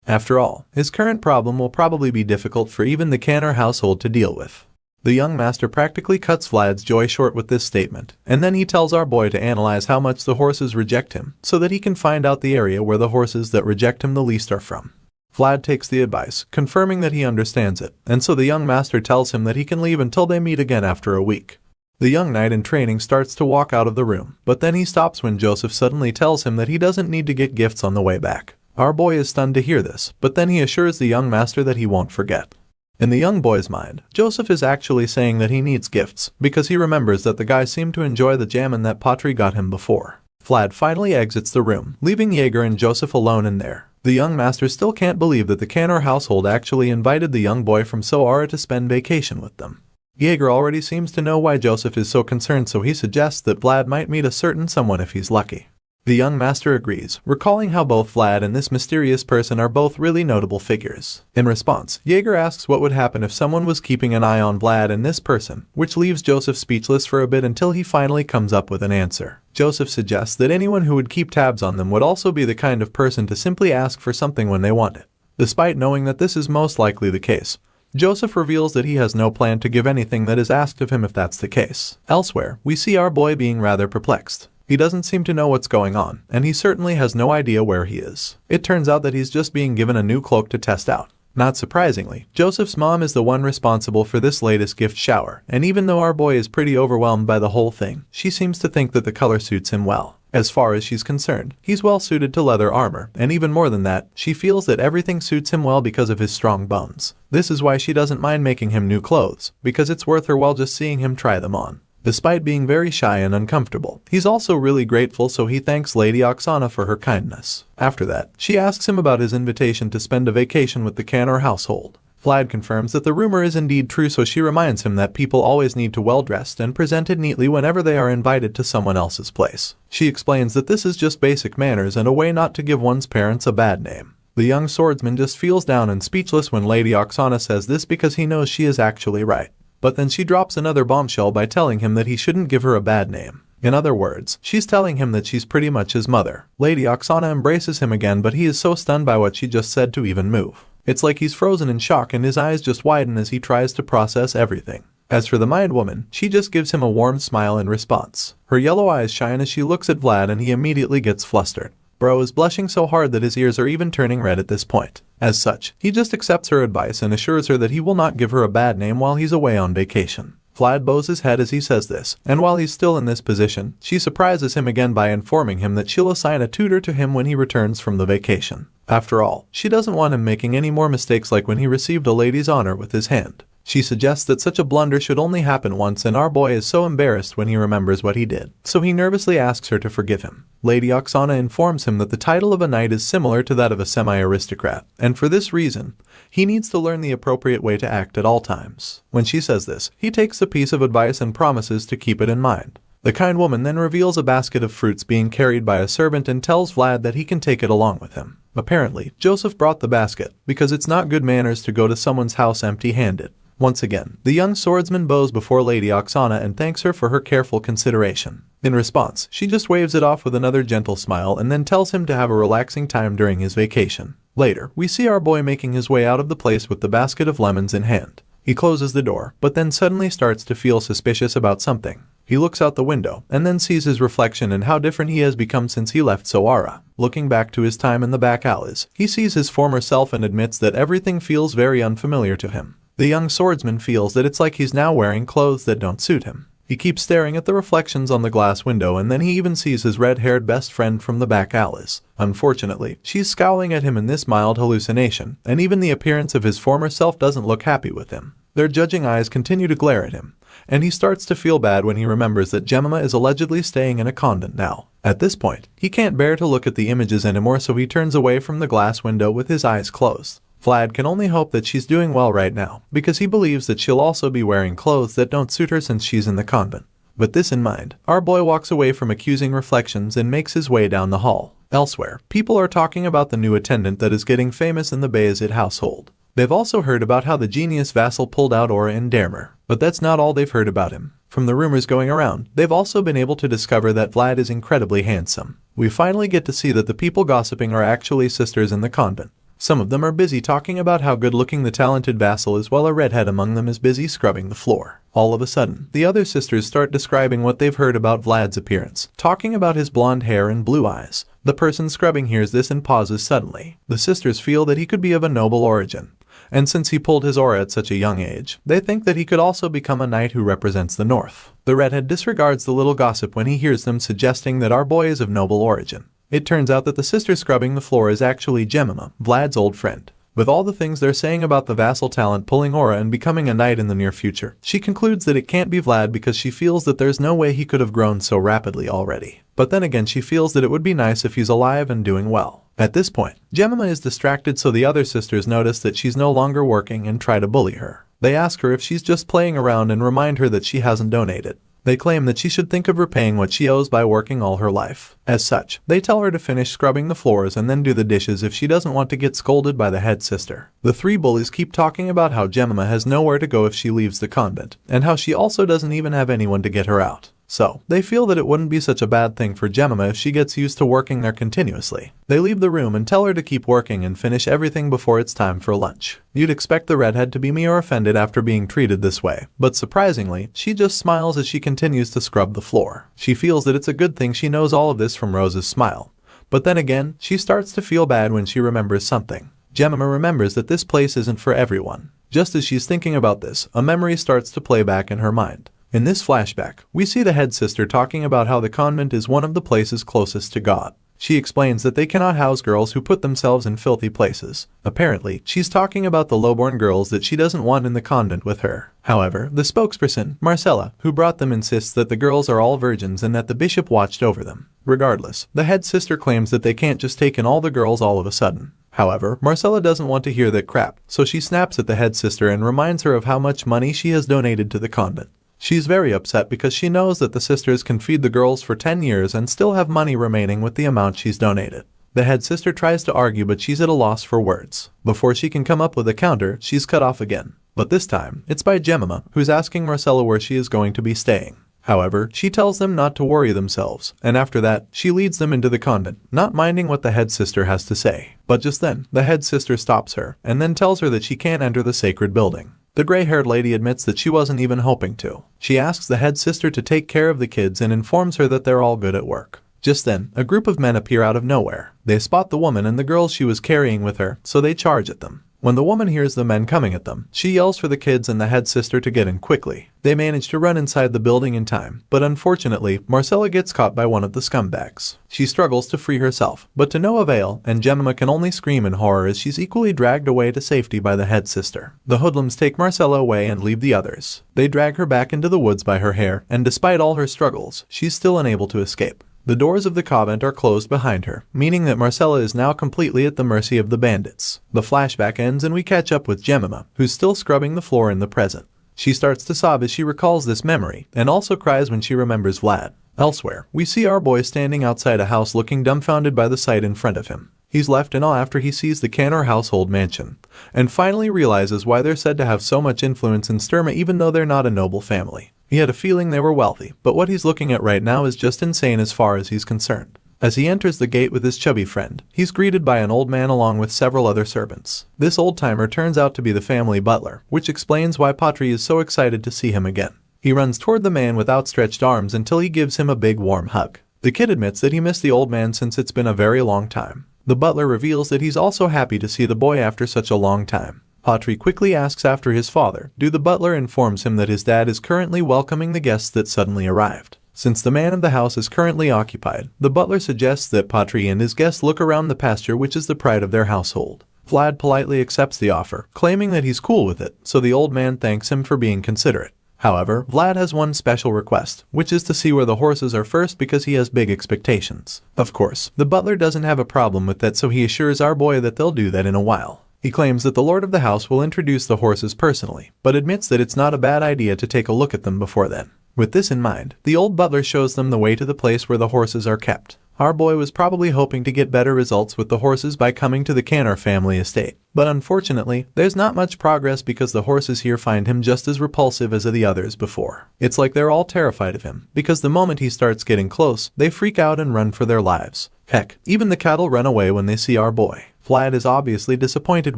After all, his current problem will probably be difficult for even the Canner household to deal with. The young master practically cuts Vlad's joy short with this statement, and then he tells our boy to analyze how much the horses reject him, so that he can find out the area where the horses that reject him the least are from. Vlad takes the advice, confirming that he understands it, and so the young master tells him that he can leave until they meet again after a week. The young knight in training starts to walk out of the room, but then he stops when Joseph suddenly tells him that he doesn't need to get gifts on the way back. Our boy is stunned to hear this, but then he assures the young master that he won't forget. In the young boy's mind, Joseph is actually saying that he needs gifts, because he remembers that the guy seemed to enjoy the jam that Patri got him before. Vlad finally exits the room, leaving Jaeger and Joseph alone in there. The young master still can't believe that the Canner household actually invited the young boy from Soara to spend vacation with them. Jaeger already seems to know why Joseph is so concerned, so he suggests that Vlad might meet a certain someone if he's lucky. The young master agrees, recalling how both Vlad and this mysterious person are both really notable figures. In response, Jaeger asks what would happen if someone was keeping an eye on Vlad and this person, which leaves Joseph speechless for a bit until he finally comes up with an answer. Joseph suggests that anyone who would keep tabs on them would also be the kind of person to simply ask for something when they want it. Despite knowing that this is most likely the case, Joseph reveals that he has no plan to give anything that is asked of him if that's the case. Elsewhere, we see our boy being rather perplexed. He doesn't seem to know what's going on, and he certainly has no idea where he is. It turns out that he's just being given a new cloak to test out. Not surprisingly, Joseph's mom is the one responsible for this latest gift shower, and even though our boy is pretty overwhelmed by the whole thing, she seems to think that the color suits him well. As far as she's concerned, he's well suited to leather armor, and even more than that, she feels that everything suits him well because of his strong bones. This is why she doesn't mind making him new clothes, because it's worth her while just seeing him try them on. Despite being very shy and uncomfortable, he's also really grateful, so he thanks Lady Oksana for her kindness. After that, she asks him about his invitation to spend a vacation with the Canner household. Vlad confirms that the rumor is indeed true, so she reminds him that people always need to well-dressed and presented neatly whenever they are invited to someone else's place. She explains that this is just basic manners and a way not to give one's parents a bad name. The young swordsman just feels down and speechless when Lady Oksana says this because he knows she is actually right. But then she drops another bombshell by telling him that he shouldn't give her a bad name. In other words, she's telling him that she's pretty much his mother. Lady Oksana embraces him again, but he is so stunned by what she just said to even move. It's like he's frozen in shock and his eyes just widen as he tries to process everything. As for the mind woman, she just gives him a warm smile in response. Her yellow eyes shine as she looks at Vlad and he immediately gets flustered. Bro is blushing so hard that his ears are even turning red at this point. As such, he just accepts her advice and assures her that he will not give her a bad name while he's away on vacation. Vlad bows his head as he says this, and while he's still in this position, she surprises him again by informing him that she'll assign a tutor to him when he returns from the vacation. After all, she doesn't want him making any more mistakes like when he received a lady's honor with his hand. She suggests that such a blunder should only happen once, and our boy is so embarrassed when he remembers what he did, so he nervously asks her to forgive him. Lady Oksana informs him that the title of a knight is similar to that of a semi-aristocrat, and for this reason, he needs to learn the appropriate way to act at all times. When she says this, he takes the piece of advice and promises to keep it in mind. The kind woman then reveals a basket of fruits being carried by a servant and tells Vlad that he can take it along with him. Apparently, Joseph brought the basket because it's not good manners to go to someone's house empty-handed. Once again, the young swordsman bows before Lady Oksana and thanks her for her careful consideration. In response, she just waves it off with another gentle smile and then tells him to have a relaxing time during his vacation. Later, we see our boy making his way out of the place with the basket of lemons in hand. He closes the door, but then suddenly starts to feel suspicious about something. He looks out the window, and then sees his reflection and how different he has become since he left Soara. Looking back to his time in the back alleys, he sees his former self and admits that everything feels very unfamiliar to him. The young swordsman feels that it's like he's now wearing clothes that don't suit him. He keeps staring at the reflections on the glass window and then he even sees his red-haired best friend from the back alleys. Unfortunately, she's scowling at him in this mild hallucination, and even the appearance of his former self doesn't look happy with him. Their judging eyes continue to glare at him, and he starts to feel bad when he remembers that Jemima is allegedly staying in a convent now. At this point, he can't bear to look at the images anymore, so he turns away from the glass window with his eyes closed. Vlad can only hope that she's doing well right now, because he believes that she'll also be wearing clothes that don't suit her since she's in the convent. With this in mind, our boy walks away from accusing reflections and makes his way down the hall. Elsewhere, people are talking about the new attendant that is getting famous in the Bayezid household. They've also heard about how the genius vassal pulled out Aura in Dermer, but that's not all they've heard about him. From the rumors going around, they've also been able to discover that Vlad is incredibly handsome. We finally get to see that the people gossiping are actually sisters in the convent. Some of them are busy talking about how good-looking the talented vassal is, while a redhead among them is busy scrubbing the floor. All of a sudden, the other sisters start describing what they've heard about Vlad's appearance, talking about his blonde hair and blue eyes. The person scrubbing hears this and pauses suddenly. The sisters feel that he could be of a noble origin, and since he pulled his aura at such a young age, they think that he could also become a knight who represents the north. The redhead disregards the little gossip when he hears them suggesting that our boy is of noble origin. It turns out that the sister scrubbing the floor is actually Jemima, Vlad's old friend. With all the things they're saying about the vassal talent pulling aura and becoming a knight in the near future, she concludes that it can't be Vlad because she feels that there's no way he could have grown so rapidly already. But then again, she feels that it would be nice if he's alive and doing well. At this point, Jemima is distracted, so the other sisters notice that she's no longer working and try to bully her. They ask her if she's just playing around and remind her that she hasn't donated. They claim that she should think of repaying what she owes by working all her life. As such, they tell her to finish scrubbing the floors and then do the dishes if she doesn't want to get scolded by the head sister. The three bullies keep talking about how Jemima has nowhere to go if she leaves the convent, and how she also doesn't even have anyone to get her out. So, they feel that it wouldn't be such a bad thing for Jemima if she gets used to working there continuously. They leave the room and tell her to keep working and finish everything before it's time for lunch. You'd expect the redhead to be more offended after being treated this way, but surprisingly, she just smiles as she continues to scrub the floor. She feels that it's a good thing she knows all of this from Rose's smile. But then again, she starts to feel bad when she remembers something. Jemima remembers that this place isn't for everyone. Just as she's thinking about this, a memory starts to play back in her mind. In this flashback, we see the head sister talking about how the convent is one of the places closest to God. She explains that they cannot house girls who put themselves in filthy places. Apparently, she's talking about the lowborn girls that she doesn't want in the convent with her. However, the spokesperson, Marcella, who brought them, insists that the girls are all virgins and that the bishop watched over them. Regardless, the head sister claims that they can't just take in all the girls all of a sudden. However, Marcella doesn't want to hear that crap, so she snaps at the head sister and reminds her of how much money she has donated to the convent. She's very upset because she knows that the sisters can feed the girls for 10 years and still have money remaining with the amount she's donated. The head sister tries to argue, but she's at a loss for words. Before she can come up with a counter, she's cut off again. But this time, it's by Jemima, who's asking Marcella where she is going to be staying. However, she tells them not to worry themselves, and after that, she leads them into the convent, not minding what the head sister has to say. But just then, the head sister stops her, and then tells her that she can't enter the sacred building. The gray-haired lady admits that she wasn't even hoping to. She asks the head sister to take care of the kids and informs her that they're all good at work. Just then, a group of men appear out of nowhere. They spot the woman and the girls she was carrying with her, so they charge at them. When the woman hears the men coming at them, she yells for the kids and the head sister to get in quickly. They manage to run inside the building in time, but unfortunately, Marcella gets caught by one of the scumbags. She struggles to free herself, but to no avail, and Jemima can only scream in horror as she's equally dragged away to safety by the head sister. The hoodlums take Marcella away and leave the others. They drag her back into the woods by her hair, and despite all her struggles, she's still unable to escape. The doors of the convent are closed behind her, meaning that Marcella is now completely at the mercy of the bandits. The flashback ends and we catch up with Jemima, who's still scrubbing the floor in the present. She starts to sob as she recalls this memory, and also cries when she remembers Vlad. Elsewhere, we see our boy standing outside a house looking dumbfounded by the sight in front of him. He's left in awe after he sees the Canor household mansion, and finally realizes why they're said to have so much influence in Sturma even though they're not a noble family. He had a feeling they were wealthy, but what he's looking at right now is just insane as far as he's concerned. As he enters the gate with his chubby friend, he's greeted by an old man along with several other servants. This old-timer turns out to be the family butler, which explains why Patri is so excited to see him again. He runs toward the man with outstretched arms until he gives him a big warm hug. The kid admits that he missed the old man since it's been a very long time. The butler reveals that he's also happy to see the boy after such a long time. Patri quickly asks after his father. The butler informs him that his dad is currently welcoming the guests that suddenly arrived. Since the man of the house is currently occupied, the butler suggests that Patri and his guests look around the pasture, which is the pride of their household. Vlad politely accepts the offer, claiming that he's cool with it, so the old man thanks him for being considerate. However, Vlad has one special request, which is to see where the horses are first because he has big expectations. Of course, the butler doesn't have a problem with that, so he assures our boy that they'll do that in a while. He claims that the lord of the house will introduce the horses personally, but admits that it's not a bad idea to take a look at them before then. With this in mind, the old butler shows them the way to the place where the horses are kept. Our boy was probably hoping to get better results with the horses by coming to the Canor family estate. But unfortunately, there's not much progress because the horses here find him just as repulsive as the others before. It's like they're all terrified of him, because the moment he starts getting close, they freak out and run for their lives. Heck, even the cattle run away when they see our boy. Vlad is obviously disappointed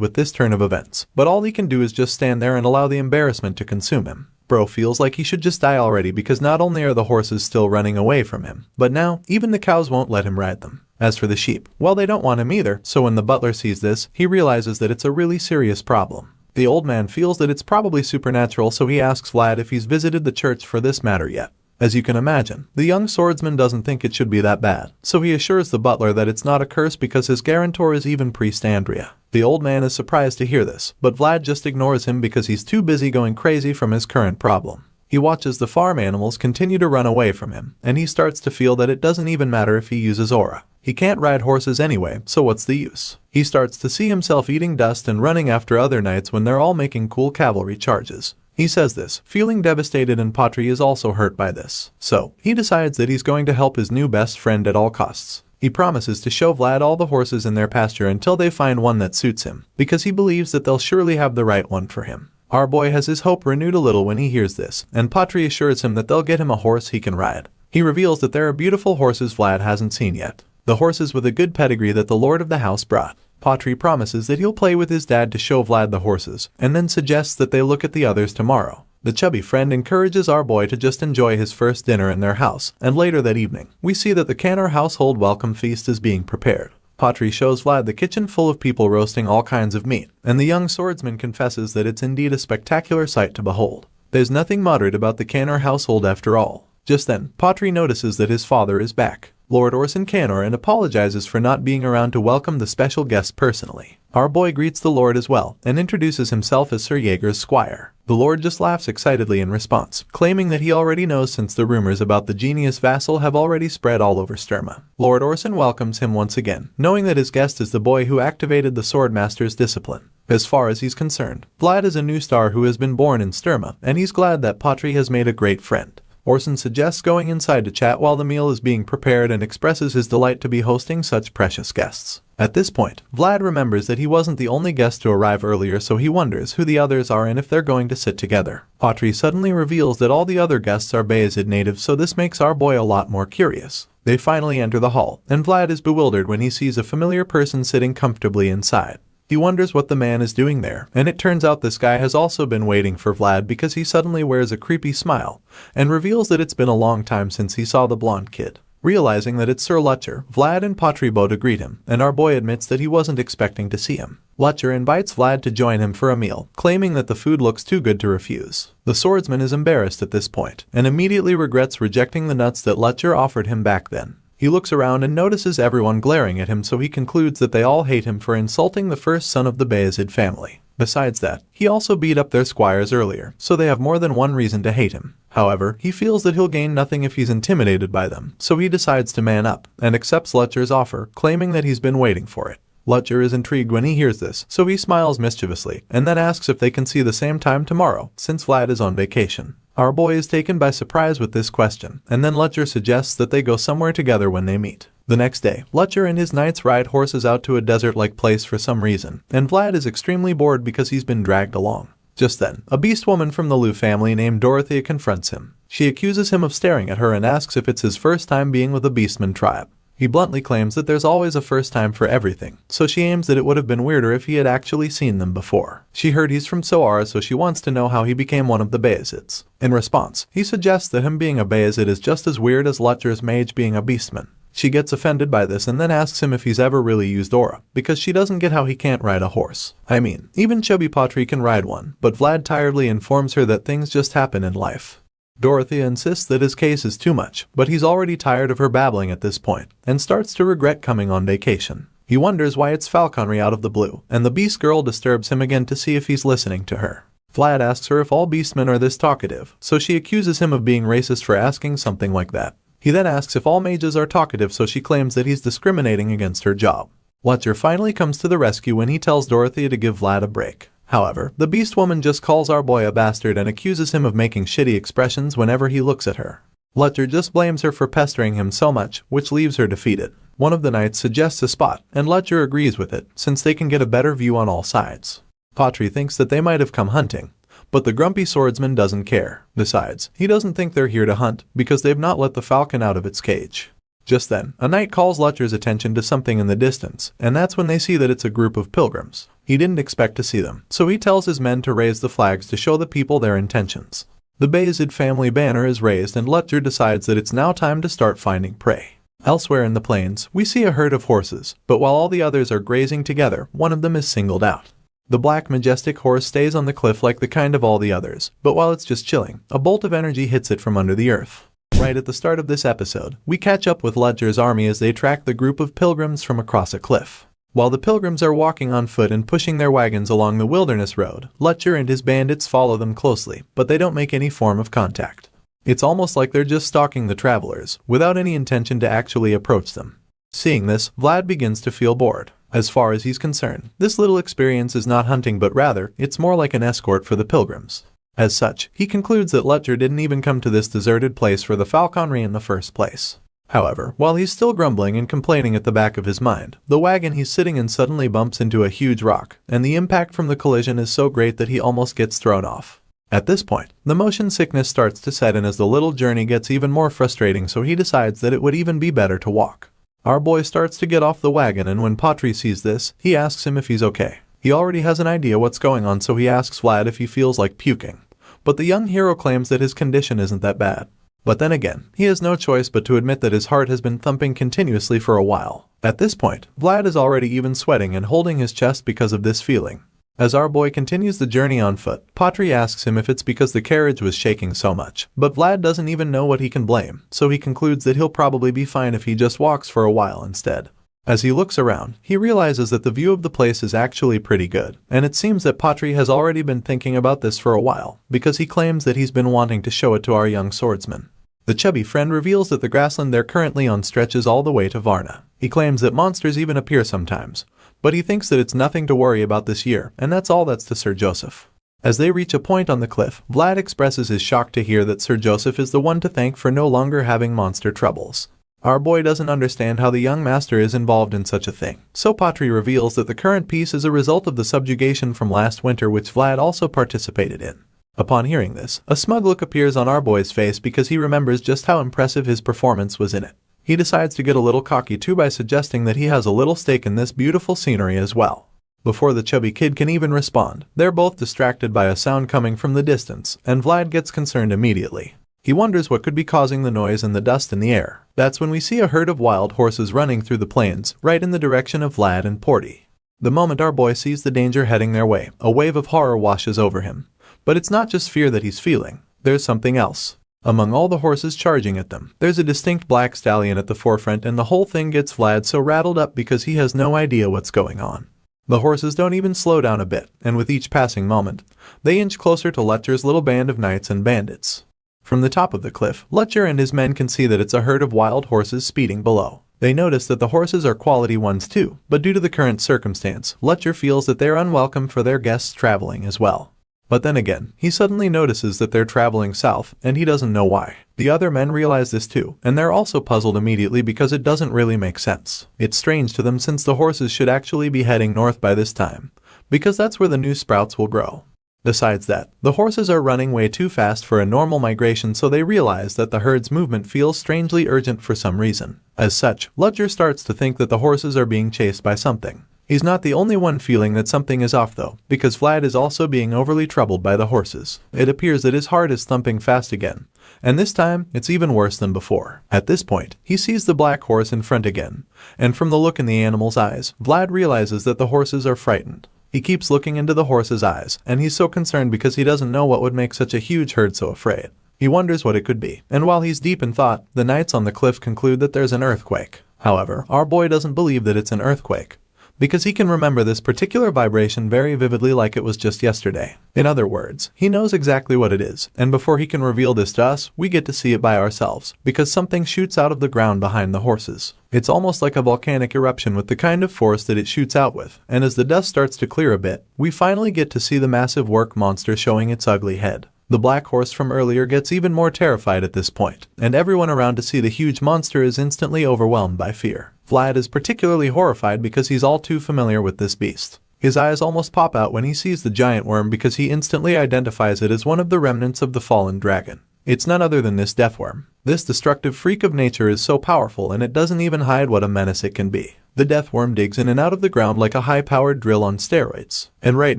with this turn of events, but all he can do is just stand there and allow the embarrassment to consume him. Bro feels like he should just die already because not only are the horses still running away from him, but now even the cows won't let him ride them. As for the sheep, well, they don't want him either, so when the butler sees this, he realizes that it's a really serious problem. The old man feels that it's probably supernatural, so he asks Vlad if he's visited the church for this matter yet. As you can imagine, the young swordsman doesn't think it should be that bad, so he assures the butler that it's not a curse because his guarantor is even priest Andrea. The old man is surprised to hear this, but Vlad just ignores him because he's too busy going crazy from his current problem. He watches the farm animals continue to run away from him, and he starts to feel that it doesn't even matter if he uses aura. He can't ride horses anyway, so what's the use? He starts to see himself eating dust and running after other knights when they're all making cool cavalry charges. He says this, feeling devastated, and Patri is also hurt by this. So, he decides that he's going to help his new best friend at all costs. He promises to show Vlad all the horses in their pasture until they find one that suits him, because he believes that they'll surely have the right one for him. Our boy has his hope renewed a little when he hears this, and Patri assures him that they'll get him a horse he can ride. He reveals that there are beautiful horses Vlad hasn't seen yet, the horses with a good pedigree that the lord of the house brought. Patri promises that he'll play with his dad to show Vlad the horses, and then suggests that they look at the others tomorrow. The chubby friend encourages our boy to just enjoy his first dinner in their house, and later that evening, we see that the Canor household welcome feast is being prepared. Patri shows Vlad the kitchen full of people roasting all kinds of meat, and the young swordsman confesses that it's indeed a spectacular sight to behold. There's nothing moderate about the Canor household after all. Just then, Patri notices that his father is back, Lord Orson Canor, and apologizes for not being around to welcome the special guest personally. Our boy greets the Lord as well, and introduces himself as Sir Jaeger's squire. The Lord just laughs excitedly in response, claiming that he already knows since the rumors about the genius vassal have already spread all over Sturma. Lord Orson welcomes him once again, knowing that his guest is the boy who activated the Swordmaster's discipline. As far as he's concerned, Vlad is a new star who has been born in Sturma, and he's glad that Patri has made a great friend. Orson suggests going inside to chat while the meal is being prepared and expresses his delight to be hosting such precious guests. At this point, Vlad remembers that he wasn't the only guest to arrive earlier, so he wonders who the others are and if they're going to sit together. Patri suddenly reveals that all the other guests are Bayezid natives, so this makes our boy a lot more curious. They finally enter the hall, and Vlad is bewildered when he sees a familiar person sitting comfortably inside. He wonders what the man is doing there, and it turns out this guy has also been waiting for Vlad because he suddenly wears a creepy smile, and reveals that it's been a long time since he saw the blonde kid. Realizing that it's Sir Lutcher, Vlad and Patri bow to greet him, and our boy admits that he wasn't expecting to see him. Lutcher invites Vlad to join him for a meal, claiming that the food looks too good to refuse. The swordsman is embarrassed at this point, and immediately regrets rejecting the nuts that Lutcher offered him back then. He looks around and notices everyone glaring at him, so he concludes that they all hate him for insulting the first son of the Bayezid family. Besides that, he also beat up their squires earlier, so they have more than one reason to hate him. However, he feels that he'll gain nothing if he's intimidated by them, so he decides to man up, and accepts Lutcher's offer, claiming that he's been waiting for it. Lutcher is intrigued when he hears this, so he smiles mischievously and then asks if they can see the same time tomorrow, since Vlad is on vacation. Our boy is taken by surprise with this question, and then Lutcher suggests that they go somewhere together when they meet. The next day, Lutcher and his knights ride horses out to a desert-like place for some reason, and Vlad is extremely bored because he's been dragged along. Just then, a beast woman from the Liu family named Dorothea confronts him. She accuses him of staring at her and asks if it's his first time being with a beastman tribe. He bluntly claims that there's always a first time for everything, so she aims that it would have been weirder if he had actually seen them before. She heard he's from Soara, so she wants to know how he became one of the Bayazids. In response, he suggests that him being a Bayazid is just as weird as Lutcher's mage being a beastman. She gets offended by this and then asks him if he's ever really used aura, because she doesn't get how he can't ride a horse. I mean, even chubby Patri can ride one, but Vlad tiredly informs her that things just happen in life. Dorothea insists that his case is too much, but he's already tired of her babbling at this point, and starts to regret coming on vacation. He wonders why it's falconry out of the blue, and the beast girl disturbs him again to see if he's listening to her. Vlad asks her if all beastmen are this talkative, so she accuses him of being racist for asking something like that. He then asks if all mages are talkative, so she claims that he's discriminating against her job. Lutcher finally comes to the rescue when he tells Dorothea to give Vlad a break. However, the beast woman just calls our boy a bastard and accuses him of making shitty expressions whenever he looks at her. Lutcher just blames her for pestering him so much, which leaves her defeated. One of the knights suggests a spot, and Lutcher agrees with it, since they can get a better view on all sides. Patri thinks that they might have come hunting, but the grumpy swordsman doesn't care. Besides, he doesn't think they're here to hunt, because they've not let the falcon out of its cage. Just then, a knight calls Lutcher's attention to something in the distance, and that's when they see that it's a group of pilgrims. He didn't expect to see them, so he tells his men to raise the flags to show the people their intentions. The Bayazid family banner is raised and Lutcher decides that it's now time to start finding prey. Elsewhere in the plains, we see a herd of horses, but while all the others are grazing together, one of them is singled out. The black majestic horse stays on the cliff like the kind of all the others, but while it's just chilling, a bolt of energy hits it from under the earth. Right at the start of this episode, we catch up with Lutcher's army as they track the group of pilgrims from across a cliff. While the pilgrims are walking on foot and pushing their wagons along the wilderness road, Lutcher and his bandits follow them closely, but they don't make any form of contact. It's almost like they're just stalking the travelers, without any intention to actually approach them. Seeing this, Vlad begins to feel bored. As far as he's concerned, this little experience is not hunting, but rather, it's more like an escort for the pilgrims. As such, he concludes that Lutcher didn't even come to this deserted place for the falconry in the first place. However, while he's still grumbling and complaining at the back of his mind, the wagon he's sitting in suddenly bumps into a huge rock, and the impact from the collision is so great that he almost gets thrown off. At this point, the motion sickness starts to set in as the little journey gets even more frustrating, so he decides that it would even be better to walk. Our boy starts to get off the wagon, and when Patri sees this, he asks him if he's okay. He already has an idea what's going on, so he asks Vlad if he feels like puking. But the young hero claims that his condition isn't that bad. But then again, he has no choice but to admit that his heart has been thumping continuously for a while. At this point, Vlad is already even sweating and holding his chest because of this feeling. As our boy continues the journey on foot, Patri asks him if it's because the carriage was shaking so much, but Vlad doesn't even know what he can blame, so he concludes that he'll probably be fine if he just walks for a while instead. As he looks around, he realizes that the view of the place is actually pretty good, and it seems that Patri has already been thinking about this for a while, because he claims that he's been wanting to show it to our young swordsman. The chubby friend reveals that the grassland they're currently on stretches all the way to Varna. He claims that monsters even appear sometimes, but he thinks that it's nothing to worry about this year, and that's all that's to Sir Joseph. As they reach a point on the cliff, Vlad expresses his shock to hear that Sir Joseph is the one to thank for no longer having monster troubles. Our boy doesn't understand how the young master is involved in such a thing, so Patri reveals that the current peace is a result of the subjugation from last winter, which Vlad also participated in. Upon hearing this, a smug look appears on our boy's face because he remembers just how impressive his performance was in it. He decides to get a little cocky too by suggesting that he has a little stake in this beautiful scenery as well. Before the chubby kid can even respond, they're both distracted by a sound coming from the distance, and Vlad gets concerned immediately. He wonders what could be causing the noise and the dust in the air. That's when we see a herd of wild horses running through the plains, right in the direction of Vlad and Porty. The moment our boy sees the danger heading their way, a wave of horror washes over him. But it's not just fear that he's feeling, there's something else. Among all the horses charging at them, there's a distinct black stallion at the forefront, and the whole thing gets Vlad so rattled up because he has no idea what's going on. The horses don't even slow down a bit, and with each passing moment, they inch closer to Lutcher's little band of knights and bandits. From the top of the cliff, Lutcher and his men can see that it's a herd of wild horses speeding below. They notice that the horses are quality ones too, but due to the current circumstance, Lutcher feels that they're unwelcome for their guests traveling as well. But then again, he suddenly notices that they're traveling south, and he doesn't know why. The other men realize this too, and they're also puzzled immediately because it doesn't really make sense. It's strange to them since the horses should actually be heading north by this time, because that's where the new sprouts will grow. Besides that, the horses are running way too fast for a normal migration, so they realize that the herd's movement feels strangely urgent for some reason. As such, Lutcher starts to think that the horses are being chased by something. He's not the only one feeling that something is off though, because Vlad is also being overly troubled by the horses. It appears that his heart is thumping fast again, and this time, it's even worse than before. At this point, he sees the black horse in front again, and from the look in the animal's eyes, Vlad realizes that the horses are frightened. He keeps looking into the horse's eyes, and he's so concerned because he doesn't know what would make such a huge herd so afraid. He wonders what it could be, and while he's deep in thought, the knights on the cliff conclude that there's an earthquake. However, our boy doesn't believe that it's an earthquake, because he can remember this particular vibration very vividly like it was just yesterday. In other words, he knows exactly what it is, and before he can reveal this to us, we get to see it by ourselves, because something shoots out of the ground behind the horses. It's almost like a volcanic eruption with the kind of force that it shoots out with, and as the dust starts to clear a bit, we finally get to see the massive work monster showing its ugly head. The black horse from earlier gets even more terrified at this point, and everyone around to see the huge monster is instantly overwhelmed by fear. Vlad is particularly horrified because he's all too familiar with this beast. His eyes almost pop out when he sees the giant worm because he instantly identifies it as one of the remnants of the fallen dragon. It's none other than this deathworm. This destructive freak of nature is so powerful and it doesn't even hide what a menace it can be. The deathworm digs in and out of the ground like a high-powered drill on steroids. And right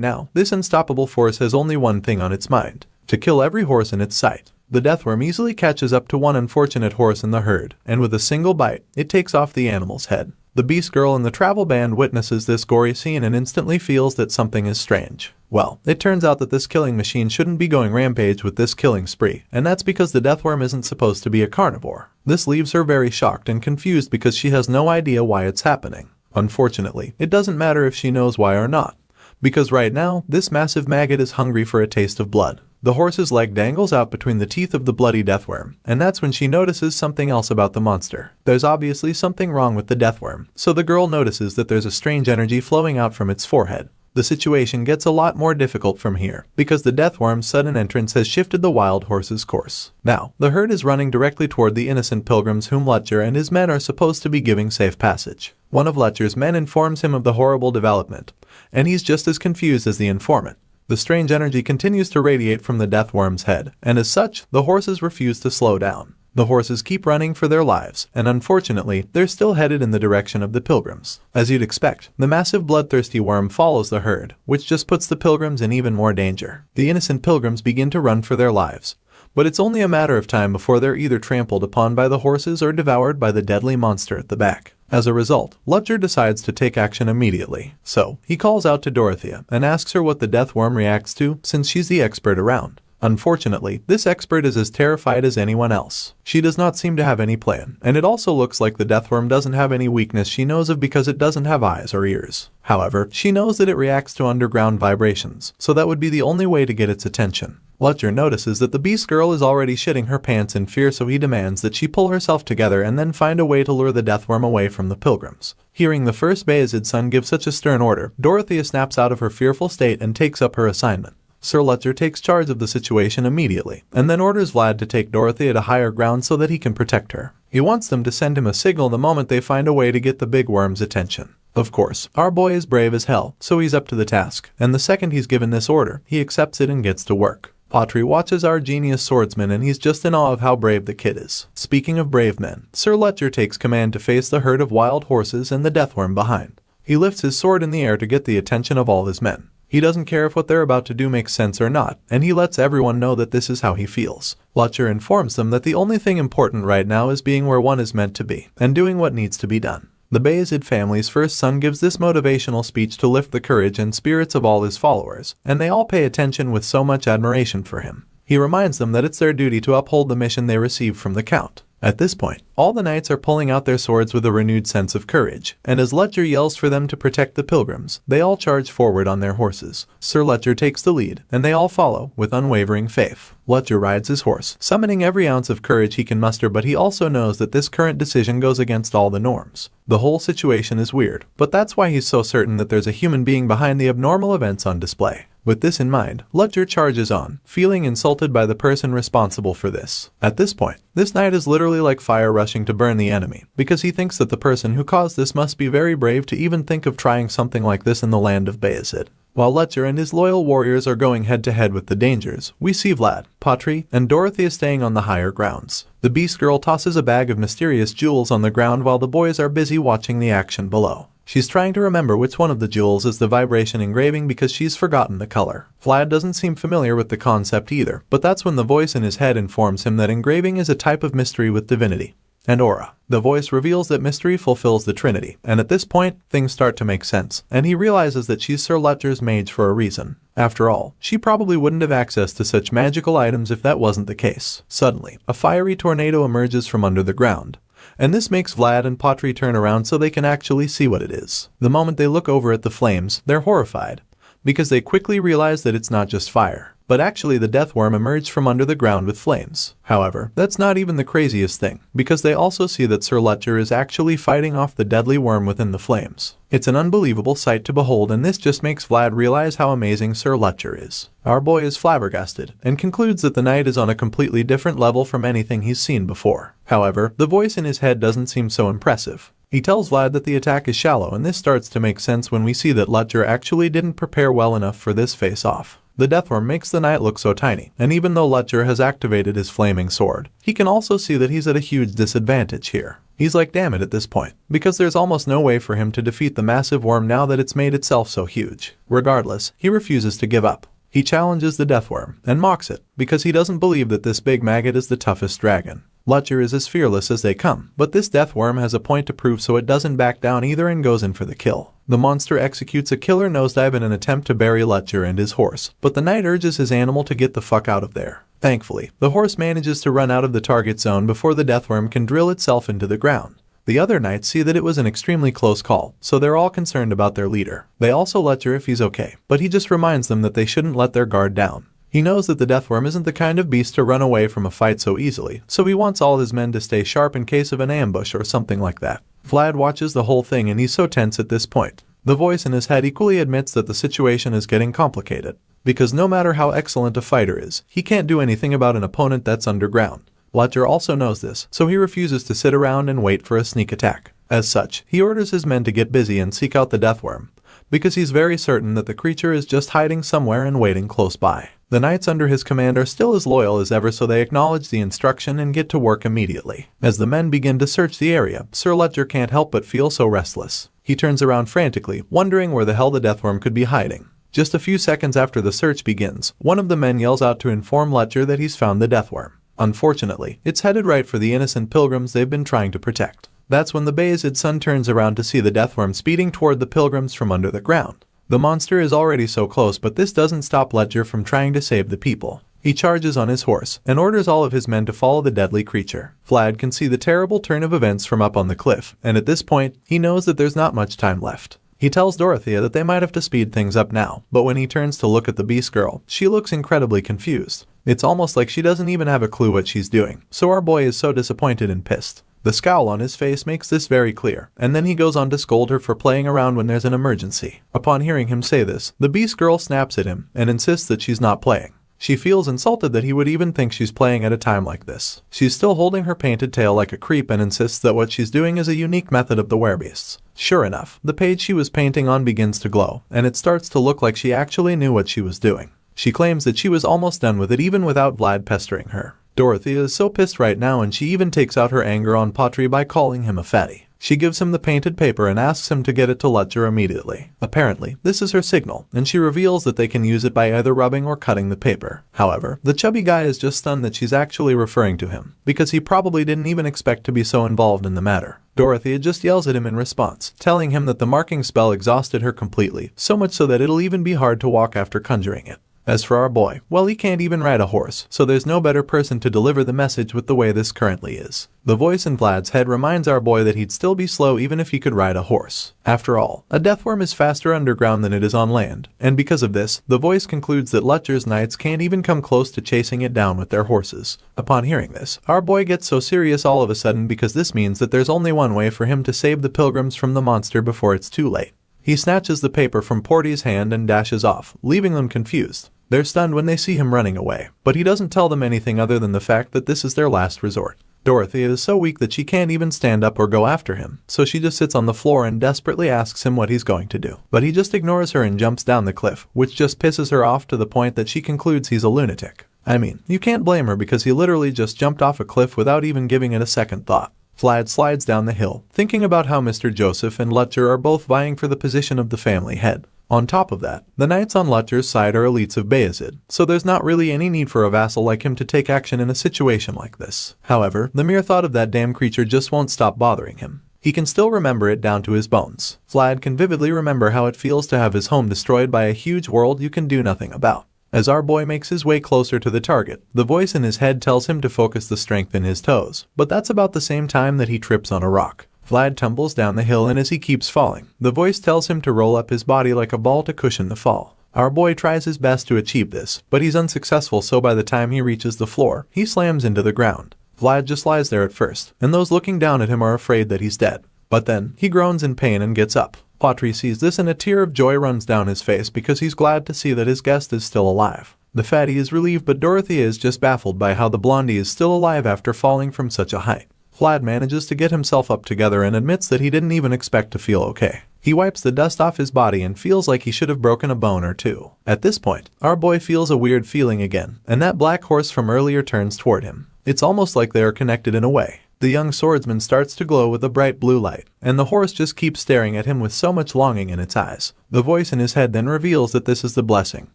now, this unstoppable force has only one thing on its mind: to kill every horse in its sight. The deathworm easily catches up to one unfortunate horse in the herd, and with a single bite, it takes off the animal's head. The beast girl in the travel band witnesses this gory scene and instantly feels that something is strange. Well, it turns out that this killing machine shouldn't be going rampage with this killing spree, and that's because the deathworm isn't supposed to be a carnivore. This leaves her very shocked and confused because she has no idea why it's happening. Unfortunately, it doesn't matter if she knows why or not, because right now, this massive maggot is hungry for a taste of blood. The horse's leg dangles out between the teeth of the bloody deathworm, and that's when she notices something else about the monster. There's obviously something wrong with the deathworm, so the girl notices that there's a strange energy flowing out from its forehead. The situation gets a lot more difficult from here, because the deathworm's sudden entrance has shifted the wild horse's course. Now, the herd is running directly toward the innocent pilgrims whom Lutcher and his men are supposed to be giving safe passage. One of Lutcher's men informs him of the horrible development, and he's just as confused as the informant. The strange energy continues to radiate from the deathworm's head, and as such, the horses refuse to slow down. The horses keep running for their lives, and unfortunately, they're still headed in the direction of the pilgrims. As you'd expect, the massive bloodthirsty worm follows the herd, which just puts the pilgrims in even more danger. The innocent pilgrims begin to run for their lives, but it's only a matter of time before they're either trampled upon by the horses or devoured by the deadly monster at the back. As a result, Lutcher decides to take action immediately. So, he calls out to Dorothea and asks her what the deathworm reacts to, since she's the expert around. Unfortunately, this expert is as terrified as anyone else. She does not seem to have any plan, and it also looks like the deathworm doesn't have any weakness she knows of because it doesn't have eyes or ears. However, she knows that it reacts to underground vibrations, so that would be the only way to get its attention. Lutcher notices that the beast girl is already shitting her pants in fear, so he demands that she pull herself together and then find a way to lure the deathworm away from the pilgrims. Hearing the first Bayezid's son give such a stern order, Dorothea snaps out of her fearful state and takes up her assignment. Sir Lutcher takes charge of the situation immediately, and then orders Vlad to take Dorothea to higher ground so that he can protect her. He wants them to send him a signal the moment they find a way to get the big worm's attention. Of course, our boy is brave as hell, so he's up to the task, and the second he's given this order, he accepts it and gets to work. Patri watches our genius swordsman and he's just in awe of how brave the kid is. Speaking of brave men, Sir Lutcher takes command to face the herd of wild horses and the deathworm behind. He lifts his sword in the air to get the attention of all his men. He doesn't care if what they're about to do makes sense or not, and he lets everyone know that this is how he feels. Lutcher informs them that the only thing important right now is being where one is meant to be, and doing what needs to be done. The Bayezid family's first son gives this motivational speech to lift the courage and spirits of all his followers, and they all pay attention with so much admiration for him. He reminds them that it's their duty to uphold the mission they received from the Count. At this point, all the knights are pulling out their swords with a renewed sense of courage, and as Letcher yells for them to protect the pilgrims, they all charge forward on their horses. Sir Letcher takes the lead, and they all follow with unwavering faith. Letcher rides his horse, summoning every ounce of courage he can muster, but he also knows that this current decision goes against all the norms. The whole situation is weird, but that's why he's so certain that there's a human being behind the abnormal events on display. With this in mind, Letcher charges on, feeling insulted by the person responsible for this. At this point, this knight is literally like fire rushing to burn the enemy, because he thinks that the person who caused this must be very brave to even think of trying something like this in the land of Bayezid. While Letcher and his loyal warriors are going head-to-head with the dangers, we see Vlad, Patri, and Dorothea staying on the higher grounds. The beast girl tosses a bag of mysterious jewels on the ground while the boys are busy watching the action below. She's trying to remember which one of the jewels is the vibration engraving because she's forgotten the color. Vlad doesn't seem familiar with the concept either, but that's when the voice in his head informs him that engraving is a type of mystery with divinity and aura. The voice reveals that mystery fulfills the Trinity, and at this point, things start to make sense, and he realizes that she's Sir Letcher's mage for a reason. After all, she probably wouldn't have access to such magical items if that wasn't the case. Suddenly, a fiery tornado emerges from under the ground, and this makes Vlad and Patri turn around so they can actually see what it is. The moment they look over at the flames, they're horrified, because they quickly realize that it's not just fire, but actually the death worm emerged from under the ground with flames. However, that's not even the craziest thing, because they also see that Sir Letcher is actually fighting off the deadly worm within the flames. It's an unbelievable sight to behold, and this just makes Vlad realize how amazing Sir Letcher is. Our boy is flabbergasted, and concludes that the knight is on a completely different level from anything he's seen before. However, the voice in his head doesn't seem so impressive. He tells Vlad that the attack is shallow, and this starts to make sense when we see that Letcher actually didn't prepare well enough for this face-off. The deathworm makes the knight look so tiny, and even though Letcher has activated his flaming sword, he can also see that he's at a huge disadvantage here. He's like, damn it at this point, because there's almost no way for him to defeat the massive worm now that it's made itself so huge. Regardless, he refuses to give up. He challenges the deathworm, and mocks it, because he doesn't believe that this big maggot is the toughest dragon. Letcher is as fearless as they come, but this deathworm has a point to prove, so it doesn't back down either and goes in for the kill. The monster executes a killer nosedive in an attempt to bury Letcher and his horse, but the knight urges his animal to get the fuck out of there. Thankfully, the horse manages to run out of the target zone before the deathworm can drill itself into the ground. The other knights see that it was an extremely close call, so they're all concerned about their leader. They also Letcher if he's okay, but he just reminds them that they shouldn't let their guard down. He knows that the deathworm isn't the kind of beast to run away from a fight so easily, so he wants all his men to stay sharp in case of an ambush or something like that. Vlad watches the whole thing and he's so tense at this point. The voice in his head equally admits that the situation is getting complicated, because no matter how excellent a fighter is, he can't do anything about an opponent that's underground. Letcher also knows this, so he refuses to sit around and wait for a sneak attack. As such, he orders his men to get busy and seek out the deathworm, because he's very certain that the creature is just hiding somewhere and waiting close by. The knights under his command are still as loyal as ever, so they acknowledge the instruction and get to work immediately. As the men begin to search the area, Sir Letcher can't help but feel so restless. He turns around frantically, wondering where the hell the deathworm could be hiding. Just a few seconds after the search begins, one of the men yells out to inform Letcher that he's found the deathworm. Unfortunately, it's headed right for the innocent pilgrims they've been trying to protect. That's when the Bayezid sun turns around to see the deathworm speeding toward the pilgrims from under the ground. The monster is already so close, but this doesn't stop Letcher from trying to save the people. He charges on his horse and orders all of his men to follow the deadly creature. Vlad can see the terrible turn of events from up on the cliff, and at this point, he knows that there's not much time left. He tells Dorothea that they might have to speed things up now, but when he turns to look at the beast girl, she looks incredibly confused. It's almost like she doesn't even have a clue what she's doing, so our boy is so disappointed and pissed. The scowl on his face makes this very clear, and then he goes on to scold her for playing around when there's an emergency. Upon hearing him say this, the beast girl snaps at him and insists that she's not playing. She feels insulted that he would even think she's playing at a time like this. She's still holding her painted tail like a creep and insists that what she's doing is a unique method of the werebeasts. Sure enough, the page she was painting on begins to glow, and it starts to look like she actually knew what she was doing. She claims that she was almost done with it even without Vlad pestering her. Dorothea is so pissed right now, and she even takes out her anger on Patri by calling him a fatty. She gives him the painted paper and asks him to get it to Letcher immediately. Apparently, this is her signal, and she reveals that they can use it by either rubbing or cutting the paper. However, the chubby guy is just stunned that she's actually referring to him, because he probably didn't even expect to be so involved in the matter. Dorothea just yells at him in response, telling him that the marking spell exhausted her completely, so much so that it'll even be hard to walk after conjuring it. As for our boy, well, he can't even ride a horse, so there's no better person to deliver the message with the way this currently is. The voice in Vlad's head reminds our boy that he'd still be slow even if he could ride a horse. After all, a deathworm is faster underground than it is on land, and because of this, the voice concludes that Lutcher's knights can't even come close to chasing it down with their horses. Upon hearing this, our boy gets so serious all of a sudden because this means that there's only one way for him to save the pilgrims from the monster before it's too late. He snatches the paper from Porty's hand and dashes off, leaving them confused. They're stunned when they see him running away, but he doesn't tell them anything other than the fact that this is their last resort. Dorothy is so weak that she can't even stand up or go after him, so she just sits on the floor and desperately asks him what he's going to do. But he just ignores her and jumps down the cliff, which just pisses her off to the point that she concludes he's a lunatic. I mean, you can't blame her because he literally just jumped off a cliff without even giving it a second thought. Vlad slides down the hill, thinking about how Mr. Joseph and Lutcher are both vying for the position of the family head. On top of that, the knights on Lutcher's side are elites of Bayezid, so there's not really any need for a vassal like him to take action in a situation like this. However, the mere thought of that damn creature just won't stop bothering him. He can still remember it down to his bones. Vlad can vividly remember how it feels to have his home destroyed by a huge world you can do nothing about. As our boy makes his way closer to the target, the voice in his head tells him to focus the strength in his toes, but that's about the same time that he trips on a rock. Vlad tumbles down the hill, and as he keeps falling, the voice tells him to roll up his body like a ball to cushion the fall. Our boy tries his best to achieve this, but he's unsuccessful, so by the time he reaches the floor, he slams into the ground. Vlad just lies there at first, and those looking down at him are afraid that he's dead. But then, he groans in pain and gets up. Patry sees this and a tear of joy runs down his face because he's glad to see that his guest is still alive. The fatty is relieved, but Dorothy is just baffled by how the blondie is still alive after falling from such a height. Vlad manages to get himself up together and admits that he didn't even expect to feel okay. He wipes the dust off his body and feels like he should have broken a bone or two. At this point, our boy feels a weird feeling again, and that black horse from earlier turns toward him. It's almost like they are connected in a way. The young swordsman starts to glow with a bright blue light, and the horse just keeps staring at him with so much longing in its eyes. The voice in his head then reveals that this is the blessing,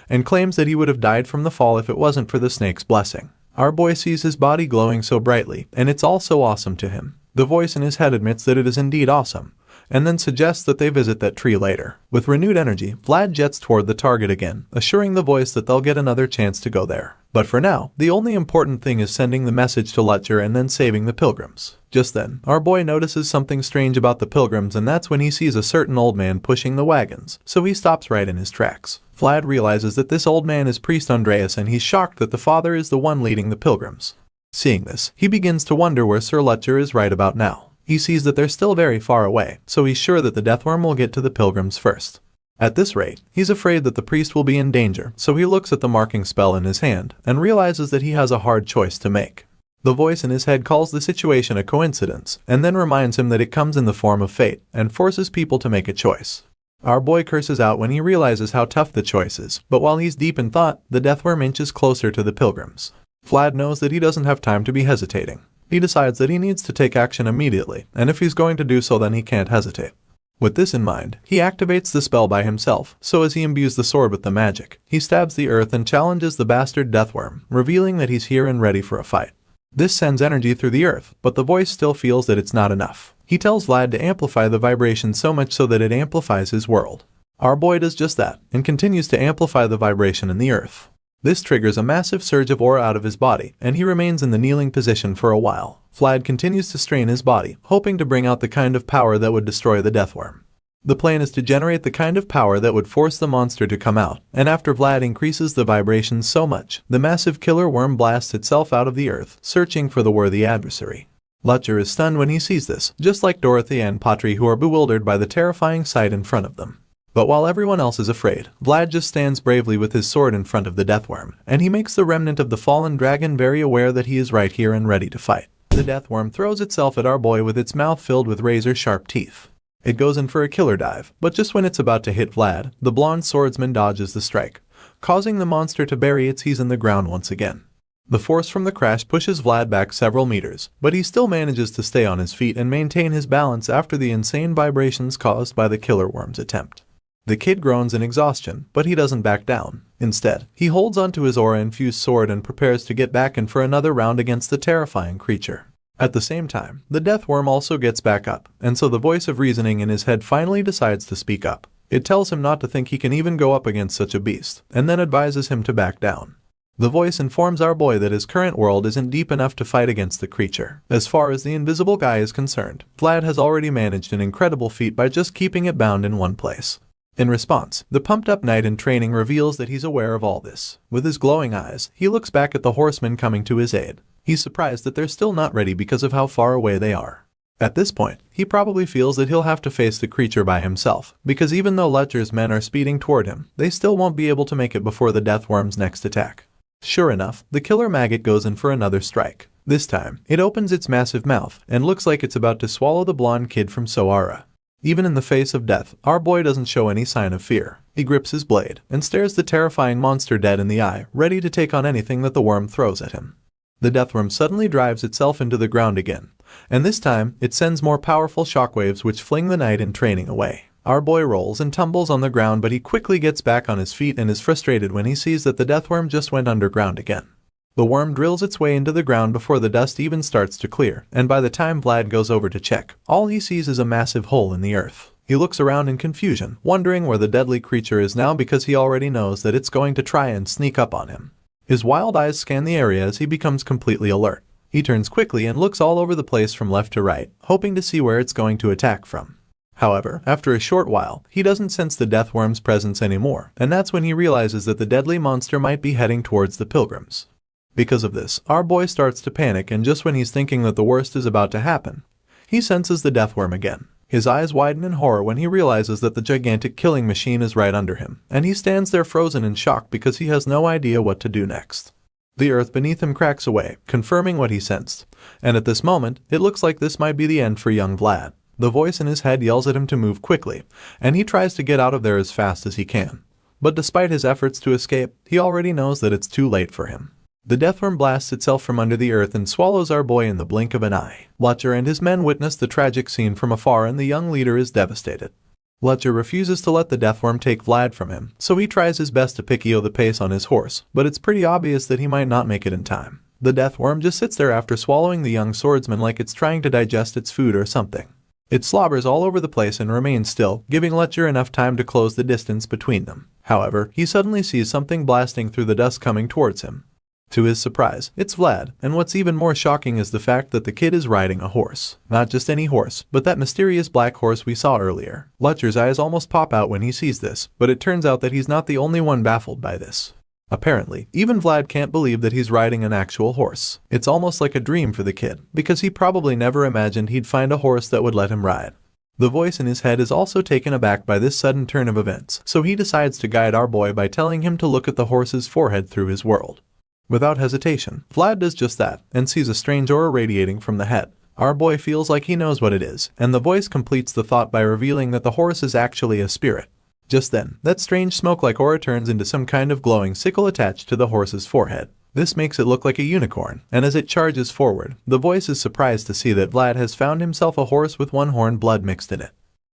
and claims that he would have died from the fall if it wasn't for the snake's blessing. Our boy sees his body glowing so brightly, and it's all so awesome to him. The voice in his head admits that it is indeed awesome, and then suggests that they visit that tree later. With renewed energy, Vlad jets toward the target again, assuring the voice that they'll get another chance to go there. But for now, the only important thing is sending the message to Lutcher and then saving the pilgrims. Just then, our boy notices something strange about the pilgrims, and that's when he sees a certain old man pushing the wagons, so he stops right in his tracks. Vlad realizes that this old man is Priest Andreas, and he's shocked that the father is the one leading the pilgrims. Seeing this, he begins to wonder where Sir Lutcher is right about now. He sees that they're still very far away, so he's sure that the deathworm will get to the pilgrims first. At this rate, he's afraid that the priest will be in danger, so he looks at the marking spell in his hand and realizes that he has a hard choice to make. The voice in his head calls the situation a coincidence, and then reminds him that it comes in the form of fate and forces people to make a choice. Our boy curses out when he realizes how tough the choice is, but while he's deep in thought, the deathworm inches closer to the pilgrims. Vlad knows that he doesn't have time to be hesitating. He decides that he needs to take action immediately, and if he's going to do so, then he can't hesitate. With this in mind, he activates the spell by himself, so as he imbues the sword with the magic, he stabs the earth and challenges the bastard deathworm, revealing that he's here and ready for a fight. This sends energy through the earth, but the voice still feels that it's not enough. He tells Vlad to amplify the vibration so much so that it amplifies his world. Our boy does just that, and continues to amplify the vibration in the earth. This triggers a massive surge of aura out of his body, and he remains in the kneeling position for a while. Vlad continues to strain his body, hoping to bring out the kind of power that would destroy the deathworm. The plan is to generate the kind of power that would force the monster to come out, and after Vlad increases the vibrations so much, the massive killer worm blasts itself out of the earth, searching for the worthy adversary. Lutcher is stunned when he sees this, just like Dorothy and Patry, who are bewildered by the terrifying sight in front of them. But while everyone else is afraid, Vlad just stands bravely with his sword in front of the deathworm, and he makes the remnant of the fallen dragon very aware that he is right here and ready to fight. The deathworm throws itself at our boy with its mouth filled with razor-sharp teeth. It goes in for a killer dive, but just when it's about to hit Vlad, the blonde swordsman dodges the strike, causing the monster to bury its heels in the ground once again. The force from the crash pushes Vlad back several meters, but he still manages to stay on his feet and maintain his balance after the insane vibrations caused by the killer worm's attempt. The kid groans in exhaustion, but he doesn't back down. Instead, he holds onto his aura-infused sword and prepares to get back in for another round against the terrifying creature. At the same time, the deathworm also gets back up, and so the voice of reasoning in his head finally decides to speak up. It tells him not to think he can even go up against such a beast, and then advises him to back down. The voice informs our boy that his current world isn't deep enough to fight against the creature. As far as the invisible guy is concerned, Vlad has already managed an incredible feat by just keeping it bound in one place. In response, the pumped-up knight in training reveals that he's aware of all this. With his glowing eyes, he looks back at the horsemen coming to his aid. He's surprised that they're still not ready because of how far away they are. At this point, he probably feels that he'll have to face the creature by himself, because even though Lutcher's men are speeding toward him, they still won't be able to make it before the Deathworm's next attack. Sure enough, the killer maggot goes in for another strike. This time, it opens its massive mouth and looks like it's about to swallow the blonde kid from Soara. Even in the face of death, our boy doesn't show any sign of fear. He grips his blade and stares the terrifying monster dead in the eye, ready to take on anything that the worm throws at him. The Deathworm suddenly drives itself into the ground again, and this time, it sends more powerful shockwaves which fling the knight in training away. Our boy rolls and tumbles on the ground, but he quickly gets back on his feet and is frustrated when he sees that the Deathworm just went underground again. The worm drills its way into the ground before the dust even starts to clear, and by the time Vlad goes over to check, all he sees is a massive hole in the earth. He looks around in confusion, wondering where the deadly creature is now because he already knows that it's going to try and sneak up on him. His wild eyes scan the area as he becomes completely alert. He turns quickly and looks all over the place from left to right, hoping to see where it's going to attack from. However, after a short while, he doesn't sense the Deathworm's presence anymore, and that's when he realizes that the deadly monster might be heading towards the pilgrims. Because of this, our boy starts to panic, and just when he's thinking that the worst is about to happen, he senses the Deathworm again. His eyes widen in horror when he realizes that the gigantic killing machine is right under him, and he stands there frozen in shock because he has no idea what to do next. The earth beneath him cracks away, confirming what he sensed, and at this moment, it looks like this might be the end for young Vlad. The voice in his head yells at him to move quickly, and he tries to get out of there as fast as he can. But despite his efforts to escape, he already knows that it's too late for him. The Deathworm blasts itself from under the earth and swallows our boy in the blink of an eye. Lutcher and his men witness the tragic scene from afar, and the young leader is devastated. Lutcher refuses to let the Deathworm take Vlad from him, so he tries his best to pick-yo the pace on his horse, but it's pretty obvious that he might not make it in time. The Deathworm just sits there after swallowing the young swordsman like it's trying to digest its food or something. It slobbers all over the place and remains still, giving Lutcher enough time to close the distance between them. However, he suddenly sees something blasting through the dust coming towards him. To his surprise, it's Vlad, and what's even more shocking is the fact that the kid is riding a horse. Not just any horse, but that mysterious black horse we saw earlier. Lutcher's eyes almost pop out when he sees this, but it turns out that he's not the only one baffled by this. Apparently, even Vlad can't believe that he's riding an actual horse. It's almost like a dream for the kid, because he probably never imagined he'd find a horse that would let him ride. The voice in his head is also taken aback by this sudden turn of events, so he decides to guide our boy by telling him to look at the horse's forehead through his world. Without hesitation, Vlad does just that, and sees a strange aura radiating from the head. Our boy feels like he knows what it is, and the voice completes the thought by revealing that the horse is actually a spirit. Just then, that strange smoke-like aura turns into some kind of glowing sickle attached to the horse's forehead. This makes it look like a unicorn, and as it charges forward, the voice is surprised to see that Vlad has found himself a horse with one horn blood mixed in it.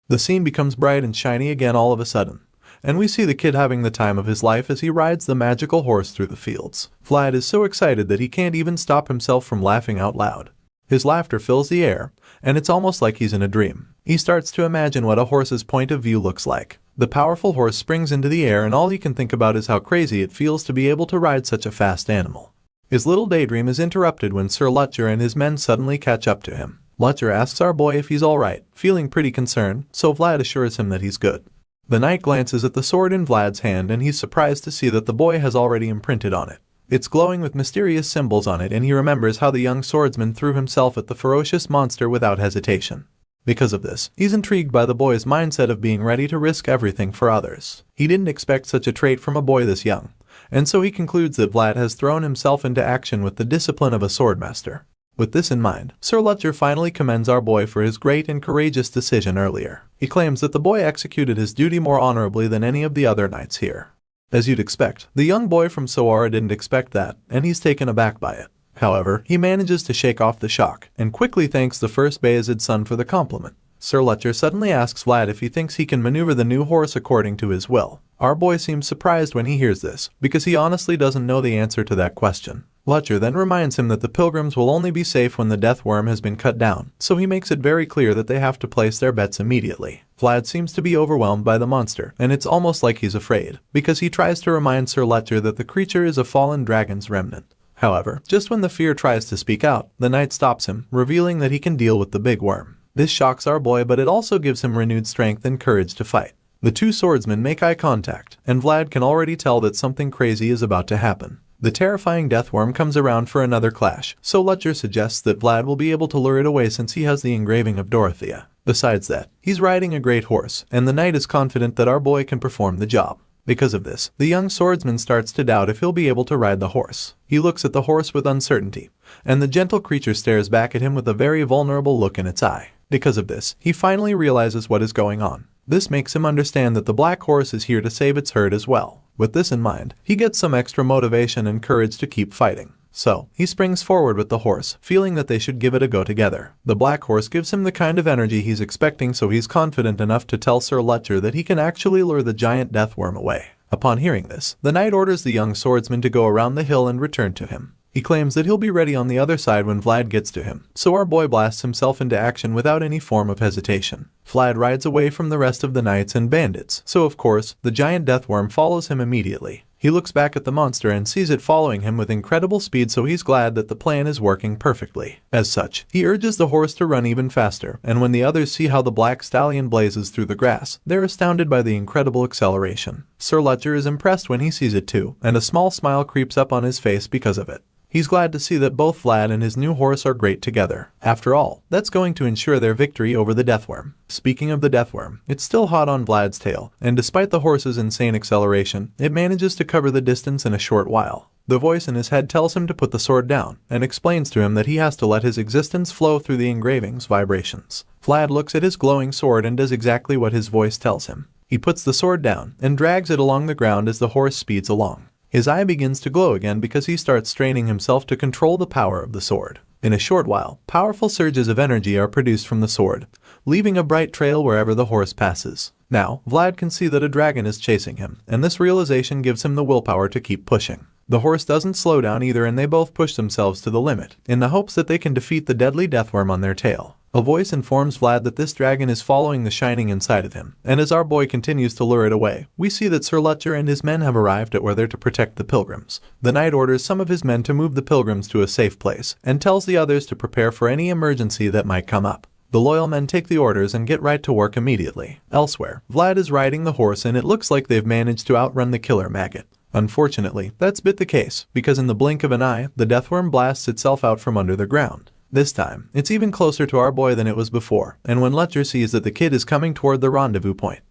The scene becomes bright and shiny again all of a sudden, and we see the kid having the time of his life as he rides the magical horse through the fields. Vlad is so excited that he can't even stop himself from laughing out loud. His laughter fills the air, and it's almost like he's in a dream. He starts to imagine what a horse's point of view looks like. The powerful horse springs into the air, and all he can think about is how crazy it feels to be able to ride such a fast animal. His little daydream is interrupted when Sir Lutcher and his men suddenly catch up to him. Lutcher asks our boy if he's alright, feeling pretty concerned, so Vlad assures him that he's good. The knight glances at the sword in Vlad's hand, and he's surprised to see that the boy has already imprinted on it. It's glowing with mysterious symbols on it, and he remembers how the young swordsman threw himself at the ferocious monster without hesitation. Because of this, he's intrigued by the boy's mindset of being ready to risk everything for others. He didn't expect such a trait from a boy this young, and so he concludes that Vlad has thrown himself into action with the discipline of a swordmaster. With this in mind, Sir Lutcher finally commends our boy for his great and courageous decision earlier. He claims that the boy executed his duty more honorably than any of the other knights here. As you'd expect, the young boy from Soara didn't expect that, and he's taken aback by it. However, he manages to shake off the shock, and quickly thanks the first Bayezid's son for the compliment. Sir Lutcher suddenly asks Vlad if he thinks he can maneuver the new horse according to his will. Our boy seems surprised when he hears this, because he honestly doesn't know the answer to that question. Lutcher then reminds him that the pilgrims will only be safe when the death worm has been cut down, so he makes it very clear that they have to place their bets immediately. Vlad seems to be overwhelmed by the monster, and it's almost like he's afraid, because he tries to remind Sir Lutcher that the creature is a fallen dragon's remnant. However, just when the fear tries to speak out, the knight stops him, revealing that he can deal with the big worm. This shocks our boy, but it also gives him renewed strength and courage to fight. The two swordsmen make eye contact, and Vlad can already tell that something crazy is about to happen. The terrifying deathworm comes around for another clash, so Lutcher suggests that Vlad will be able to lure it away since he has the engraving of Dorothea. Besides that, he's riding a great horse, and the knight is confident that our boy can perform the job. Because of this, the young swordsman starts to doubt if he'll be able to ride the horse. He looks at the horse with uncertainty, and the gentle creature stares back at him with a very vulnerable look in its eye. Because of this, he finally realizes what is going on. This makes him understand that the black horse is here to save its herd as well. With this in mind, he gets some extra motivation and courage to keep fighting. So, he springs forward with the horse, feeling that they should give it a go together. The black horse gives him the kind of energy he's expecting, so he's confident enough to tell Sir Lutcher that he can actually lure the giant deathworm away. Upon hearing this, the knight orders the young swordsman to go around the hill and return to him. He claims that he'll be ready on the other side when Vlad gets to him, so our boy blasts himself into action without any form of hesitation. Vlad rides away from the rest of the knights and bandits, so of course, the giant deathworm follows him immediately. He looks back at the monster and sees it following him with incredible speed, so he's glad that the plan is working perfectly. As such, he urges the horse to run even faster, and when the others see how the black stallion blazes through the grass, they're astounded by the incredible acceleration. Sir Lutcher is impressed when he sees it too, and a small smile creeps up on his face because of it. He's glad to see that both Vlad and his new horse are great together. After all, that's going to ensure their victory over the deathworm. Speaking of the deathworm, it's still hot on Vlad's tail, and despite the horse's insane acceleration, it manages to cover the distance in a short while. The voice in his head tells him to put the sword down, and explains to him that he has to let his existence flow through the engraving's vibrations. Vlad looks at his glowing sword and does exactly what his voice tells him. He puts the sword down, and drags it along the ground as the horse speeds along. His eye begins to glow again because he starts straining himself to control the power of the sword. In a short while, powerful surges of energy are produced from the sword, leaving a bright trail wherever the horse passes. Now, Vlad can see that a dragon is chasing him, and this realization gives him the willpower to keep pushing. The horse doesn't slow down either, and they both push themselves to the limit, in the hopes that they can defeat the deadly deathworm on their tail. A voice informs Vlad that this dragon is following the shining inside of him, and as our boy continues to lure it away, we see that Sir Lutcher and his men have arrived at where they're to protect the pilgrims. The knight orders some of his men to move the pilgrims to a safe place, and tells the others to prepare for any emergency that might come up. The loyal men take the orders and get right to work immediately. Elsewhere, Vlad is riding the horse, and it looks like they've managed to outrun the killer maggot. Unfortunately, that's been the case, because in the blink of an eye, the deathworm blasts itself out from under the ground. This time, it's even closer to our boy than it was before, and when Lutcher sees that the kid is coming toward the rendezvous point,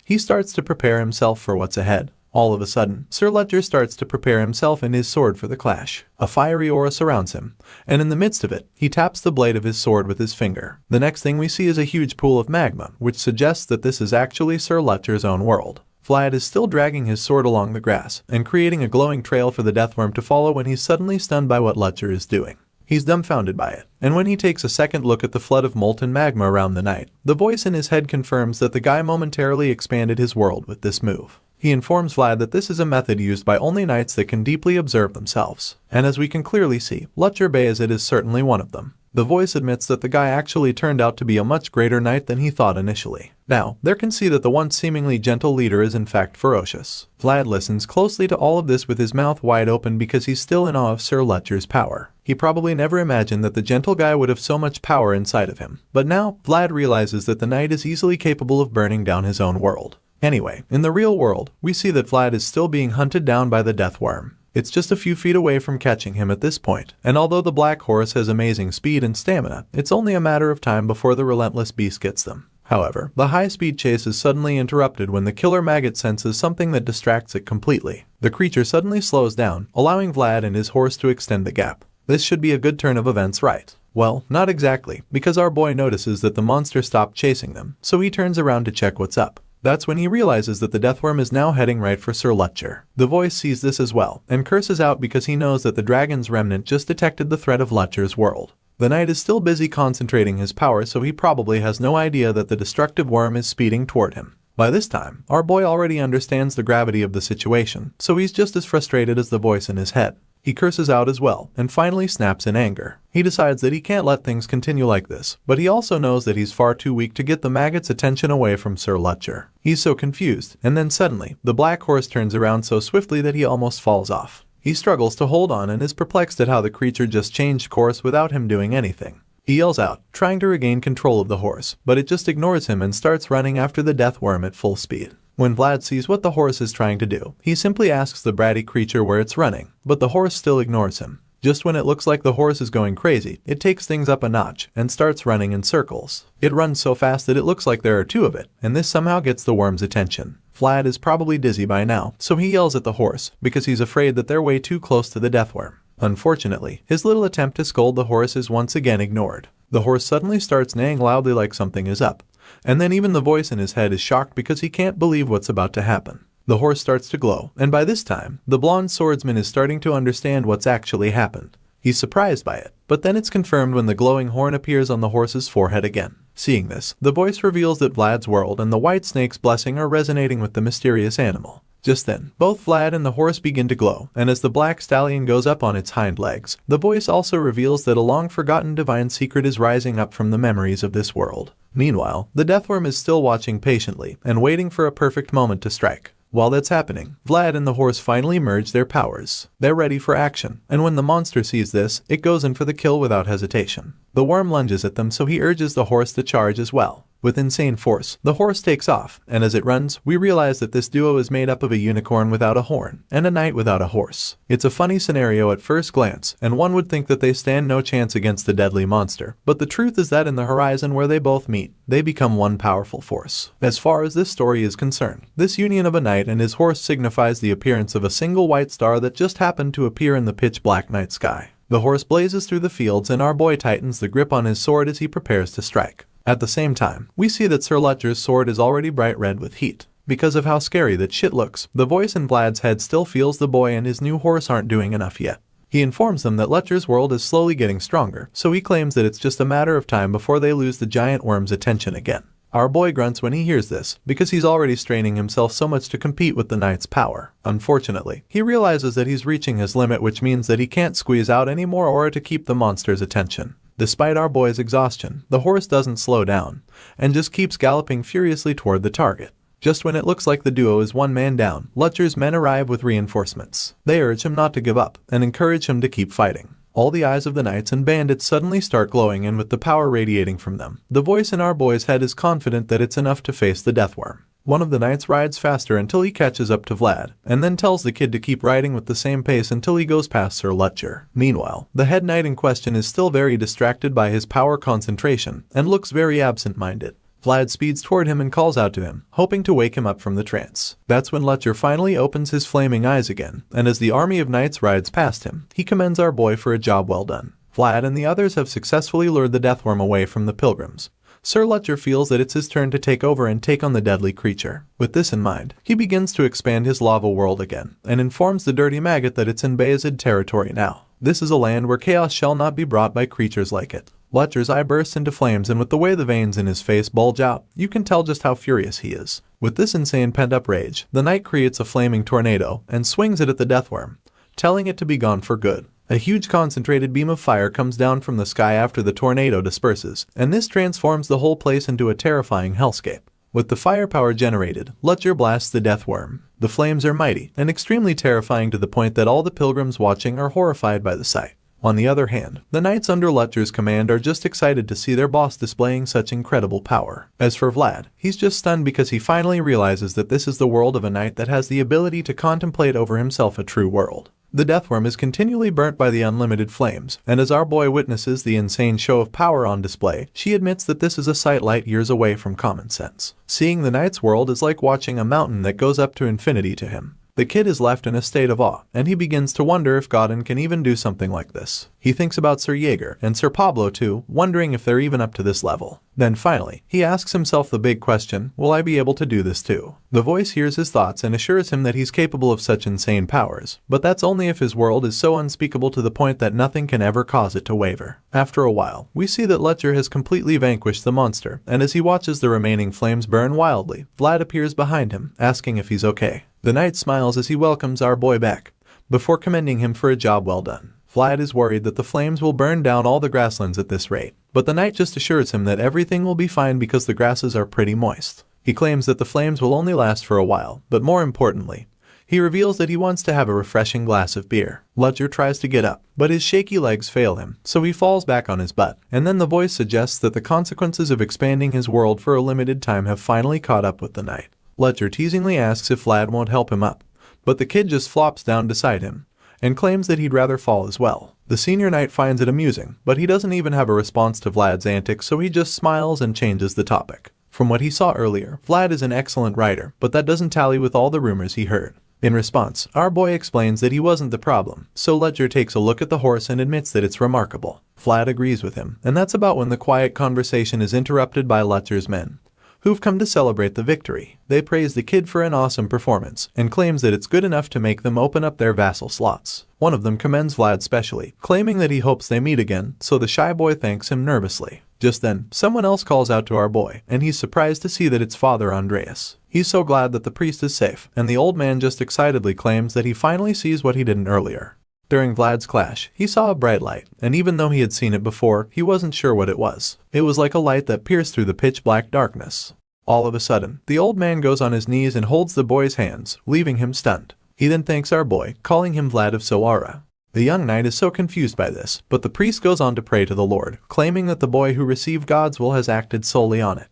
he starts to prepare himself for what's ahead. All of a sudden, Sir Lutcher starts to prepare himself and his sword for the clash. A fiery aura surrounds him, and in the midst of it, he taps the blade of his sword with his finger. The next thing we see is a huge pool of magma, which suggests that this is actually Sir Lutcher's own world. Vlad is still dragging his sword along the grass, and creating a glowing trail for the deathworm to follow when he's suddenly stunned by what Lutcher is doing. He's dumbfounded by it, and when he takes a second look at the flood of molten magma around the knight, the voice in his head confirms that the guy momentarily expanded his world with this move. He informs Vlad that this is a method used by only knights that can deeply observe themselves, and as we can clearly see, Lutcher Bayezid is certainly one of them. The voice admits that the guy actually turned out to be a much greater knight than he thought initially. Now, there can see that the once seemingly gentle leader is in fact ferocious. Vlad listens closely to all of this with his mouth wide open because he's still in awe of Sir Lutcher's power. He probably never imagined that the gentle guy would have so much power inside of him. But now, Vlad realizes that the knight is easily capable of burning down his own world. Anyway, in the real world, we see that Vlad is still being hunted down by the deathworm. It's just a few feet away from catching him at this point, and although the black horse has amazing speed and stamina, it's only a matter of time before the relentless beast gets them. However, the high-speed chase is suddenly interrupted when the killer maggot senses something that distracts it completely. The creature suddenly slows down, allowing Vlad and his horse to extend the gap. This should be a good turn of events, right? Well, not exactly, because our boy notices that the monster stopped chasing them, so he turns around to check what's up. That's when he realizes that the deathworm is now heading right for Sir Lutcher. The voice sees this as well, and curses out because he knows that the dragon's remnant just detected the threat of Lutcher's world. The knight is still busy concentrating his power, so he probably has no idea that the destructive worm is speeding toward him. By this time, our boy already understands the gravity of the situation, so he's just as frustrated as the voice in his head. He curses out as well, and finally snaps in anger. He decides that he can't let things continue like this, but he also knows that he's far too weak to get the maggot's attention away from Sir Lutcher. He's so confused, and then suddenly, the black horse turns around so swiftly that he almost falls off. He struggles to hold on and is perplexed at how the creature just changed course without him doing anything. He yells out, trying to regain control of the horse, but it just ignores him and starts running after the death worm at full speed. When Vlad sees what the horse is trying to do, he simply asks the bratty creature where it's running, but the horse still ignores him. Just when it looks like the horse is going crazy, it takes things up a notch and starts running in circles. It runs so fast that it looks like there are two of it, and this somehow gets the worm's attention. Vlad is probably dizzy by now, so he yells at the horse because he's afraid that they're way too close to the death worm. Unfortunately, his little attempt to scold the horse is once again ignored. The horse suddenly starts neighing loudly like something is up, and then even the voice in his head is shocked because he can't believe what's about to happen. The horse starts to glow, and by this time, the blonde swordsman is starting to understand what's actually happened. He's surprised by it, but then it's confirmed when the glowing horn appears on the horse's forehead again. Seeing this, the voice reveals that Vlad's world and the white snake's blessing are resonating with the mysterious animal. Just then, both Vlad and the horse begin to glow, and as the black stallion goes up on its hind legs, the voice also reveals that a long-forgotten divine secret is rising up from the memories of this world. Meanwhile, the deathworm is still watching patiently and waiting for a perfect moment to strike. While that's happening, Vlad and the horse finally merge their powers. They're ready for action, and when the monster sees this, it goes in for the kill without hesitation. The worm lunges at them, so he urges the horse to charge as well. With insane force, the horse takes off, and as it runs, we realize that this duo is made up of a unicorn without a horn and a knight without a horse. It's a funny scenario at first glance, and one would think that they stand no chance against the deadly monster, but the truth is that in the horizon where they both meet, they become one powerful force. As far as this story is concerned, this union of a knight and his horse signifies the appearance of a single white star that just happened to appear in the pitch-black night sky. The horse blazes through the fields, and our boy tightens the grip on his sword as he prepares to strike. At the same time, we see that Sir Lutcher's sword is already bright red with heat. Because of how scary that shit looks, the voice in Vlad's head still feels the boy and his new horse aren't doing enough yet. He informs them that Lutcher's world is slowly getting stronger, so he claims that it's just a matter of time before they lose the giant worm's attention again. Our boy grunts when he hears this, because he's already straining himself so much to compete with the knight's power. Unfortunately, he realizes that he's reaching his limit, which means that he can't squeeze out any more aura to keep the monster's attention. Despite our boy's exhaustion, the horse doesn't slow down, and just keeps galloping furiously toward the target. Just when it looks like the duo is one man down, Lutcher's men arrive with reinforcements. They urge him not to give up, and encourage him to keep fighting. All the eyes of the knights and bandits suddenly start glowing, and with the power radiating from them, the voice in our boy's head is confident that it's enough to face the deathworm. One of the knights rides faster until he catches up to Vlad, and then tells the kid to keep riding with the same pace until he goes past Sir Lutcher. Meanwhile, the head knight in question is still very distracted by his power concentration, and looks very absent-minded. Vlad speeds toward him and calls out to him, hoping to wake him up from the trance. That's when Lutcher finally opens his flaming eyes again, and as the army of knights rides past him, he commends our boy for a job well done. Vlad and the others have successfully lured the deathworm away from the pilgrims. Sir Lutcher feels that it's his turn to take over and take on the deadly creature. With this in mind, he begins to expand his lava world again, and informs the dirty maggot that it's in Bayezid territory now. This is a land where chaos shall not be brought by creatures like it. Lutcher's eye bursts into flames, and with the way the veins in his face bulge out, you can tell just how furious he is. With this insane pent-up rage, the knight creates a flaming tornado and swings it at the deathworm, telling it to be gone for good. A huge concentrated beam of fire comes down from the sky after the tornado disperses, and this transforms the whole place into a terrifying hellscape. With the firepower generated, Lutcher blasts the deathworm. The flames are mighty and extremely terrifying to the point that all the pilgrims watching are horrified by the sight. On the other hand, the knights under Lutcher's command are just excited to see their boss displaying such incredible power. As for Vlad, he's just stunned because he finally realizes that this is the world of a knight that has the ability to contemplate over himself a true world. The deathworm is continually burnt by the unlimited flames, and as our boy witnesses the insane show of power on display, she admits that this is a sight light years away from common sense. Seeing the knight's world is like watching a mountain that goes up to infinity to him. The kid is left in a state of awe, and he begins to wonder if Godin can even do something like this. He thinks about Sir Jaeger and Sir Pablo too, wondering if they're even up to this level. Then finally, he asks himself the big question, will I be able to do this too? The voice hears his thoughts and assures him that he's capable of such insane powers, but that's only if his world is so unspeakable to the point that nothing can ever cause it to waver. After a while, we see that Lutcher has completely vanquished the monster, and as he watches the remaining flames burn wildly, Vlad appears behind him, asking if he's okay. The knight smiles as he welcomes our boy back, before commending him for a job well done. Vlad is worried that the flames will burn down all the grasslands at this rate, but the knight just assures him that everything will be fine because the grasses are pretty moist. He claims that the flames will only last for a while, but more importantly, he reveals that he wants to have a refreshing glass of beer. Ludger tries to get up, but his shaky legs fail him, so he falls back on his butt, and then the voice suggests that the consequences of expanding his world for a limited time have finally caught up with the knight. Ludger teasingly asks if Vlad won't help him up, but the kid just flops down beside him, and claims that he'd rather fall as well. The senior knight finds it amusing, but he doesn't even have a response to Vlad's antics, so he just smiles and changes the topic. From what he saw earlier, Vlad is an excellent writer, but that doesn't tally with all the rumors he heard. In response, our boy explains that he wasn't the problem, so Ludger takes a look at the horse and admits that it's remarkable. Vlad agrees with him, and that's about when the quiet conversation is interrupted by Ludger's men, who've come to celebrate the victory. They praise the kid for an awesome performance, and claims that it's good enough to make them open up their vassal slots. One of them commends Vlad specially, claiming that he hopes they meet again, so the shy boy thanks him nervously. Just then, someone else calls out to our boy, and he's surprised to see that it's Father Andreas. He's so glad that the priest is safe, and the old man just excitedly claims that he finally sees what he didn't earlier. During Vlad's clash, he saw a bright light, and even though he had seen it before, he wasn't sure what it was. It was like a light that pierced through the pitch-black darkness. All of a sudden, the old man goes on his knees and holds the boy's hands, leaving him stunned. He then thanks our boy, calling him Vlad of Soara. The young knight is so confused by this, but the priest goes on to pray to the Lord, claiming that the boy who received God's will has acted solely on it.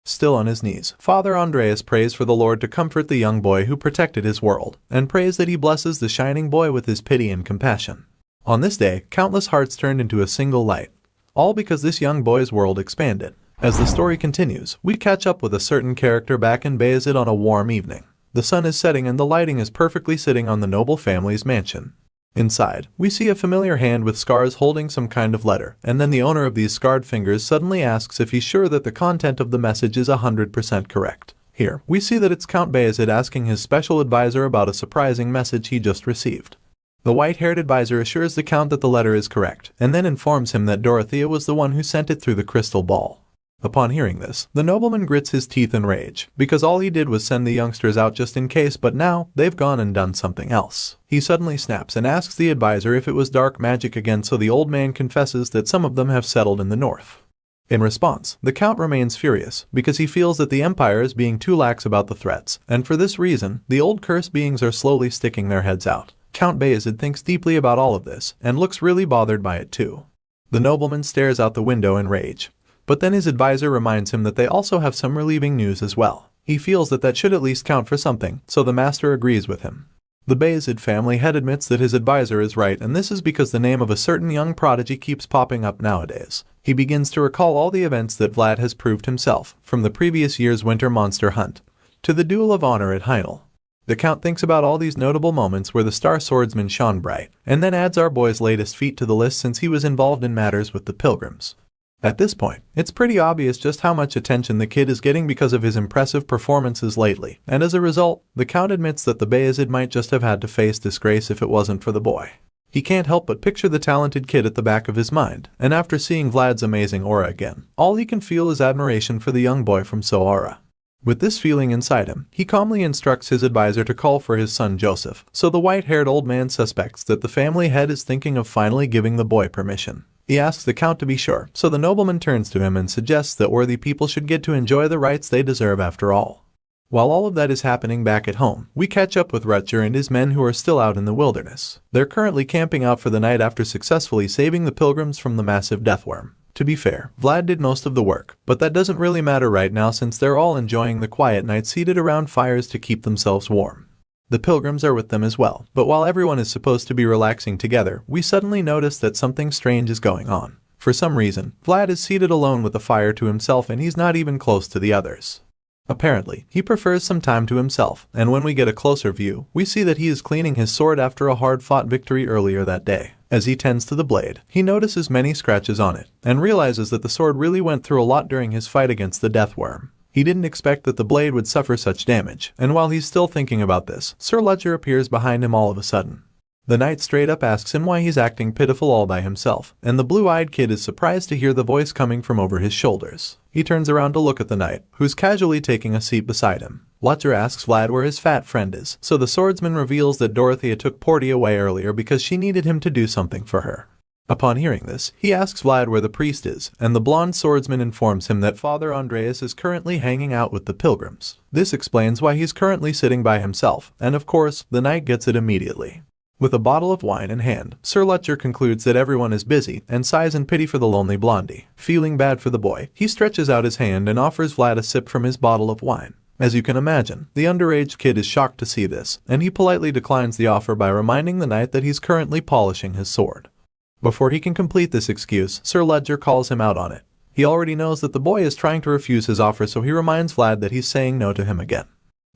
Still on his knees, Father Andreas prays for the Lord to comfort the young boy who protected his world, and prays that he blesses the shining boy with his pity and compassion. On this day, countless hearts turned into a single light, all because this young boy's world expanded. As the story continues, we catch up with a certain character back in Bayezid on a warm evening. The sun is setting and the lighting is perfectly sitting on the noble family's mansion. Inside, we see a familiar hand with scars holding some kind of letter, and then the owner of these scarred fingers suddenly asks if he's sure that the content of the message is 100% correct. Here, we see that it's Count Bayezid asking his special advisor about a surprising message he just received. The white-haired advisor assures the Count that the letter is correct, and then informs him that Dorothea was the one who sent it through the crystal ball. Upon hearing this, the nobleman grits his teeth in rage, because all he did was send the youngsters out just in case, but now they've gone and done something else. He suddenly snaps and asks the advisor if it was dark magic again, so the old man confesses that some of them have settled in the north. In response, the Count remains furious, because he feels that the Empire is being too lax about the threats, and for this reason, the old cursed beings are slowly sticking their heads out. Count Bayezid thinks deeply about all of this, and looks really bothered by it too. The nobleman stares out the window in rage. But then his advisor reminds him that they also have some relieving news as well. He feels that that should at least count for something, so the master agrees with him. The Bayezid family head admits that his advisor is right, and this is because the name of a certain young prodigy keeps popping up nowadays. He begins to recall all the events that Vlad has proved himself, from the previous year's winter monster hunt to the duel of honor at Yahello. The Count thinks about all these notable moments where the star swordsman shone bright, and then adds our boy's latest feat to the list since he was involved in matters with the pilgrims. At this point, it's pretty obvious just how much attention the kid is getting because of his impressive performances lately, and as a result, the Count admits that the Bayezid might just have had to face disgrace if it wasn't for the boy. He can't help but picture the talented kid at the back of his mind, and after seeing Vlad's amazing aura again, all he can feel is admiration for the young boy from Soara. With this feeling inside him, he calmly instructs his advisor to call for his son Joseph, so the white-haired old man suspects that the family head is thinking of finally giving the boy permission. He asks the Count to be sure, so the nobleman turns to him and suggests that worthy people should get to enjoy the rights they deserve after all. While all of that is happening back at home, we catch up with Rutger and his men who are still out in the wilderness. They're currently camping out for the night after successfully saving the pilgrims from the massive deathworm. To be fair, Vlad did most of the work, but that doesn't really matter right now since they're all enjoying the quiet night seated around fires to keep themselves warm. The pilgrims are with them as well, but while everyone is supposed to be relaxing together, we suddenly notice that something strange is going on. For some reason, Vlad is seated alone with the fire to himself and he's not even close to the others. Apparently, he prefers some time to himself, and when we get a closer view, we see that he is cleaning his sword after a hard-fought victory earlier that day. As he tends to the blade, he notices many scratches on it, and realizes that the sword really went through a lot during his fight against the deathworm. He didn't expect that the blade would suffer such damage, and while he's still thinking about this, Sir Ludger appears behind him all of a sudden. The knight straight up asks him why he's acting pitiful all by himself, and the blue-eyed kid is surprised to hear the voice coming from over his shoulders. He turns around to look at the knight, who's casually taking a seat beside him. Lutcher asks Vlad where his fat friend is, so the swordsman reveals that Dorothea took Porty away earlier because she needed him to do something for her. Upon hearing this, he asks Vlad where the priest is, and the blonde swordsman informs him that Father Andreas is currently hanging out with the pilgrims. This explains why he's currently sitting by himself, and of course, the knight gets it immediately. With a bottle of wine in hand, Sir Lutcher concludes that everyone is busy and sighs in pity for the lonely blondie. Feeling bad for the boy, he stretches out his hand and offers Vlad a sip from his bottle of wine. As you can imagine, the underage kid is shocked to see this, and he politely declines the offer by reminding the knight that he's currently polishing his sword. Before he can complete this excuse, Sir Lutcher calls him out on it. He already knows that the boy is trying to refuse his offer, so he reminds Vlad that he's saying no to him again.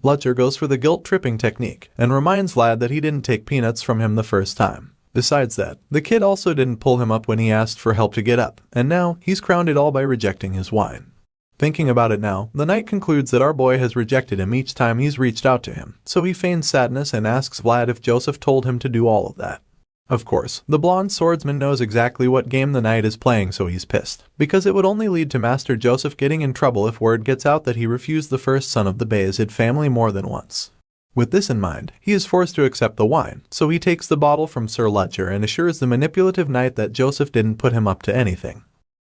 Lutcher goes for the guilt-tripping technique and reminds Vlad that he didn't take peanuts from him the first time. Besides that, the kid also didn't pull him up when he asked for help to get up, and now he's crowned it all by rejecting his wine. Thinking about it now, the knight concludes that our boy has rejected him each time he's reached out to him, so he feigns sadness and asks Vlad if Joseph told him to do all of that. Of course, the blonde swordsman knows exactly what game the knight is playing, so he's pissed, because it would only lead to Master Joseph getting in trouble if word gets out that he refused the first son of the Bayezid family more than once. With this in mind, he is forced to accept the wine, so he takes the bottle from Sir Lutcher and assures the manipulative knight that Joseph didn't put him up to anything.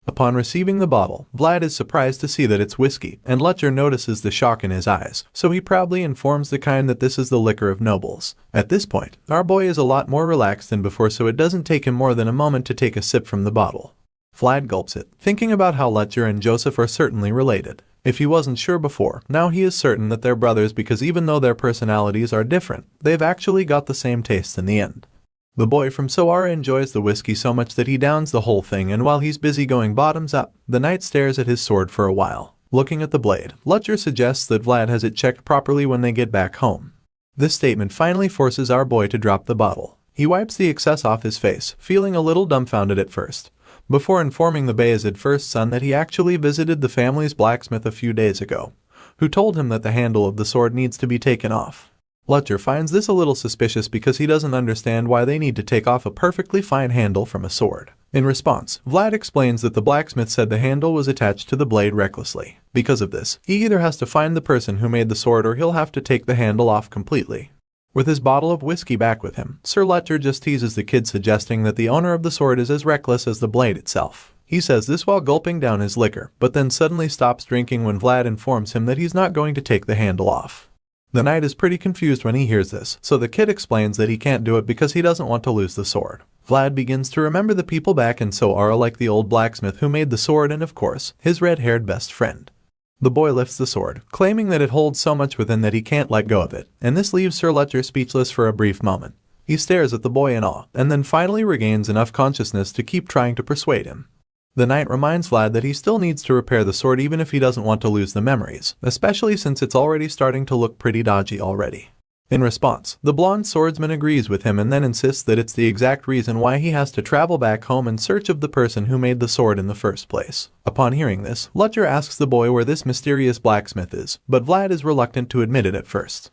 Upon receiving the bottle, Vlad is surprised to see that it's whiskey, and Lutcher notices the shock in his eyes, so he proudly informs the kind that this is the liquor of nobles. At this point, our boy is a lot more relaxed than before, so it doesn't take him more than a moment to take a sip from the bottle. Vlad gulps it, thinking about how Lutcher and Joseph are certainly related. If he wasn't sure before, now he is certain that they're brothers because even though their personalities are different, they've actually got the same taste in the end. The boy from Soara enjoys the whiskey so much that he downs the whole thing, and while he's busy going bottoms up, the knight stares at his sword for a while. Looking at the blade, Lutcher suggests that Vlad has it checked properly when they get back home. This statement finally forces our boy to drop the bottle. He wipes the excess off his face, feeling a little dumbfounded at first, before informing the Bayezid first son that he actually visited the family's blacksmith a few days ago, who told him that the handle of the sword needs to be taken off. Lutcher finds this a little suspicious because he doesn't understand why they need to take off a perfectly fine handle from a sword. In response, Vlad explains that the blacksmith said the handle was attached to the blade recklessly. Because of this, he either has to find the person who made the sword or he'll have to take the handle off completely. With his bottle of whiskey back with him, Sir Lutcher just teases the kid, suggesting that the owner of the sword is as reckless as the blade itself. He says this while gulping down his liquor, but then suddenly stops drinking when Vlad informs him that he's not going to take the handle off. The knight is pretty confused when he hears this, so the kid explains that he can't do it because he doesn't want to lose the sword. Vlad begins to remember the people back in Soara, like the old blacksmith who made the sword and, of course, his red-haired best friend. The boy lifts the sword, claiming that it holds so much within that he can't let go of it, and this leaves Sir Lutcher speechless for a brief moment. He stares at the boy in awe, and then finally regains enough consciousness to keep trying to persuade him. The knight reminds Vlad that he still needs to repair the sword even if he doesn't want to lose the memories, especially since it's already starting to look pretty dodgy already. In response, the blonde swordsman agrees with him and then insists that it's the exact reason why he has to travel back home in search of the person who made the sword in the first place. Upon hearing this, Lutcher asks the boy where this mysterious blacksmith is, but Vlad is reluctant to admit it at first.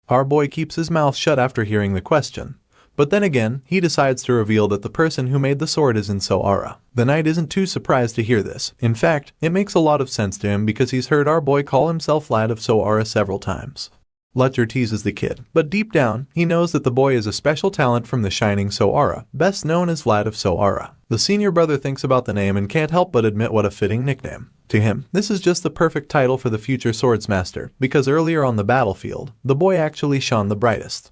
Our boy keeps his mouth shut after hearing the question. But then again, he decides to reveal that the person who made the sword is in Soara. The knight isn't too surprised to hear this. In fact, it makes a lot of sense to him because he's heard our boy call himself Lad of Soara several times. Lutcher teases the kid, but deep down, he knows that the boy is a special talent from the Shining Soara, best known as Vlad of Soara. The senior brother thinks about the name and can't help but admit what a fitting nickname. To him, this is just the perfect title for the future Swordsmaster, because earlier on the battlefield, the boy actually shone the brightest.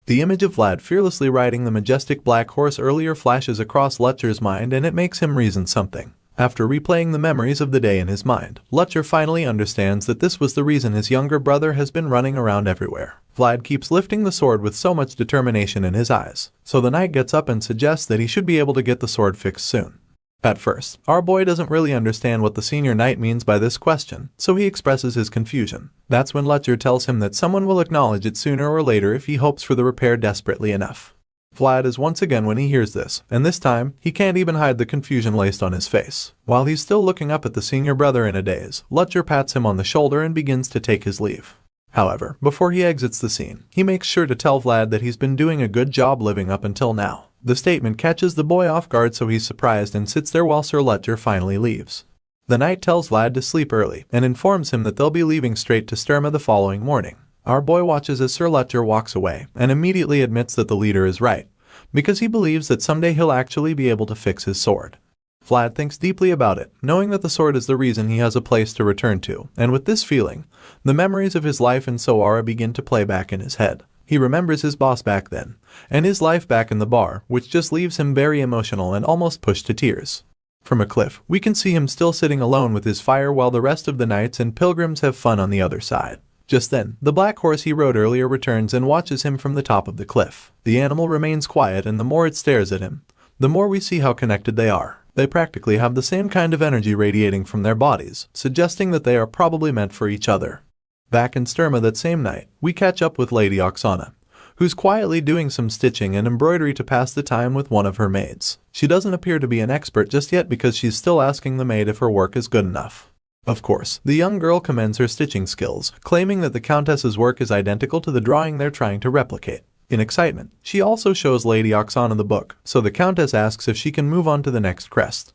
The image of Vlad fearlessly riding the majestic black horse earlier flashes across Lutcher's mind, and it makes him reason something. After replaying the memories of the day in his mind, Lutcher finally understands that this was the reason his younger brother has been running around everywhere. Vlad keeps lifting the sword with so much determination in his eyes, so the knight gets up and suggests that he should be able to get the sword fixed soon. At first, our boy doesn't really understand what the senior knight means by this question, so he expresses his confusion. That's when Lutcher tells him that someone will acknowledge it sooner or later if he hopes for the repair desperately enough. Vlad is once again when he hears this, and this time, he can't even hide the confusion laced on his face. While he's still looking up at the senior brother in a daze, Lutcher pats him on the shoulder and begins to take his leave. However, before he exits the scene, he makes sure to tell Vlad that he's been doing a good job living up until now. The statement catches the boy off guard, so he's surprised and sits there while Sir Lutger finally leaves. The knight tells Vlad to sleep early and informs him that they'll be leaving straight to Sturma the following morning. Our boy watches as Sir Lutger walks away and immediately admits that the leader is right, because he believes that someday he'll actually be able to fix his sword. Vlad thinks deeply about it, knowing that the sword is the reason he has a place to return to, and with this feeling, the memories of his life in Soara begin to play back in his head. He remembers his boss back then, and his life back in the bar, which just leaves him very emotional and almost pushed to tears. From a cliff, we can see him still sitting alone with his fire while the rest of the knights and pilgrims have fun on the other side. Just then, the black horse he rode earlier returns and watches him from the top of the cliff. The animal remains quiet, and the more it stares at him, the more we see how connected they are. They practically have the same kind of energy radiating from their bodies, suggesting that they are probably meant for each other. Back in Sturma that same night, we catch up with Lady Oksana, who's quietly doing some stitching and embroidery to pass the time with one of her maids. She doesn't appear to be an expert just yet because she's still asking the maid if her work is good enough. Of course, the young girl commends her stitching skills, claiming that the Countess's work is identical to the drawing they're trying to replicate. In excitement, she also shows Lady Oksana the book, so the Countess asks if she can move on to the next crest.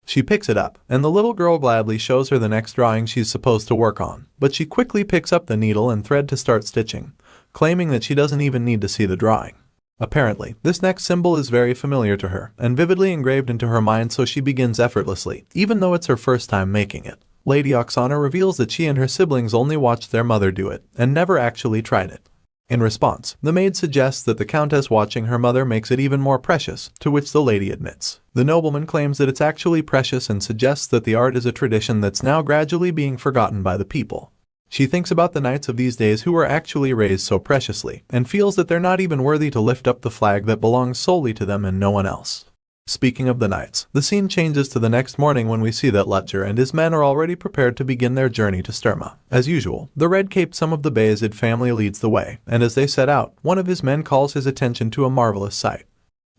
She picks it up, and the little girl gladly shows her the next drawing she's supposed to work on, but she quickly picks up the needle and thread to start stitching, claiming that she doesn't even need to see the drawing. Apparently, this next symbol is very familiar to her, and vividly engraved into her mind, so she begins effortlessly, even though it's her first time making it. Lady Oksana reveals that she and her siblings only watched their mother do it, and never actually tried it. In response, the maid suggests that the Countess watching her mother makes it even more precious, to which the lady admits. The nobleman claims that it's actually precious and suggests that the art is a tradition that's now gradually being forgotten by the people. She thinks about the knights of these days who were actually raised so preciously, and feels that they're not even worthy to lift up the flag that belongs solely to them and no one else. Speaking of the knights, the scene changes to the next morning when we see that Lutger and his men are already prepared to begin their journey to Sturma. As usual, the red-caped son of the Bayezid family leads the way, and as they set out, one of his men calls his attention to a marvelous sight.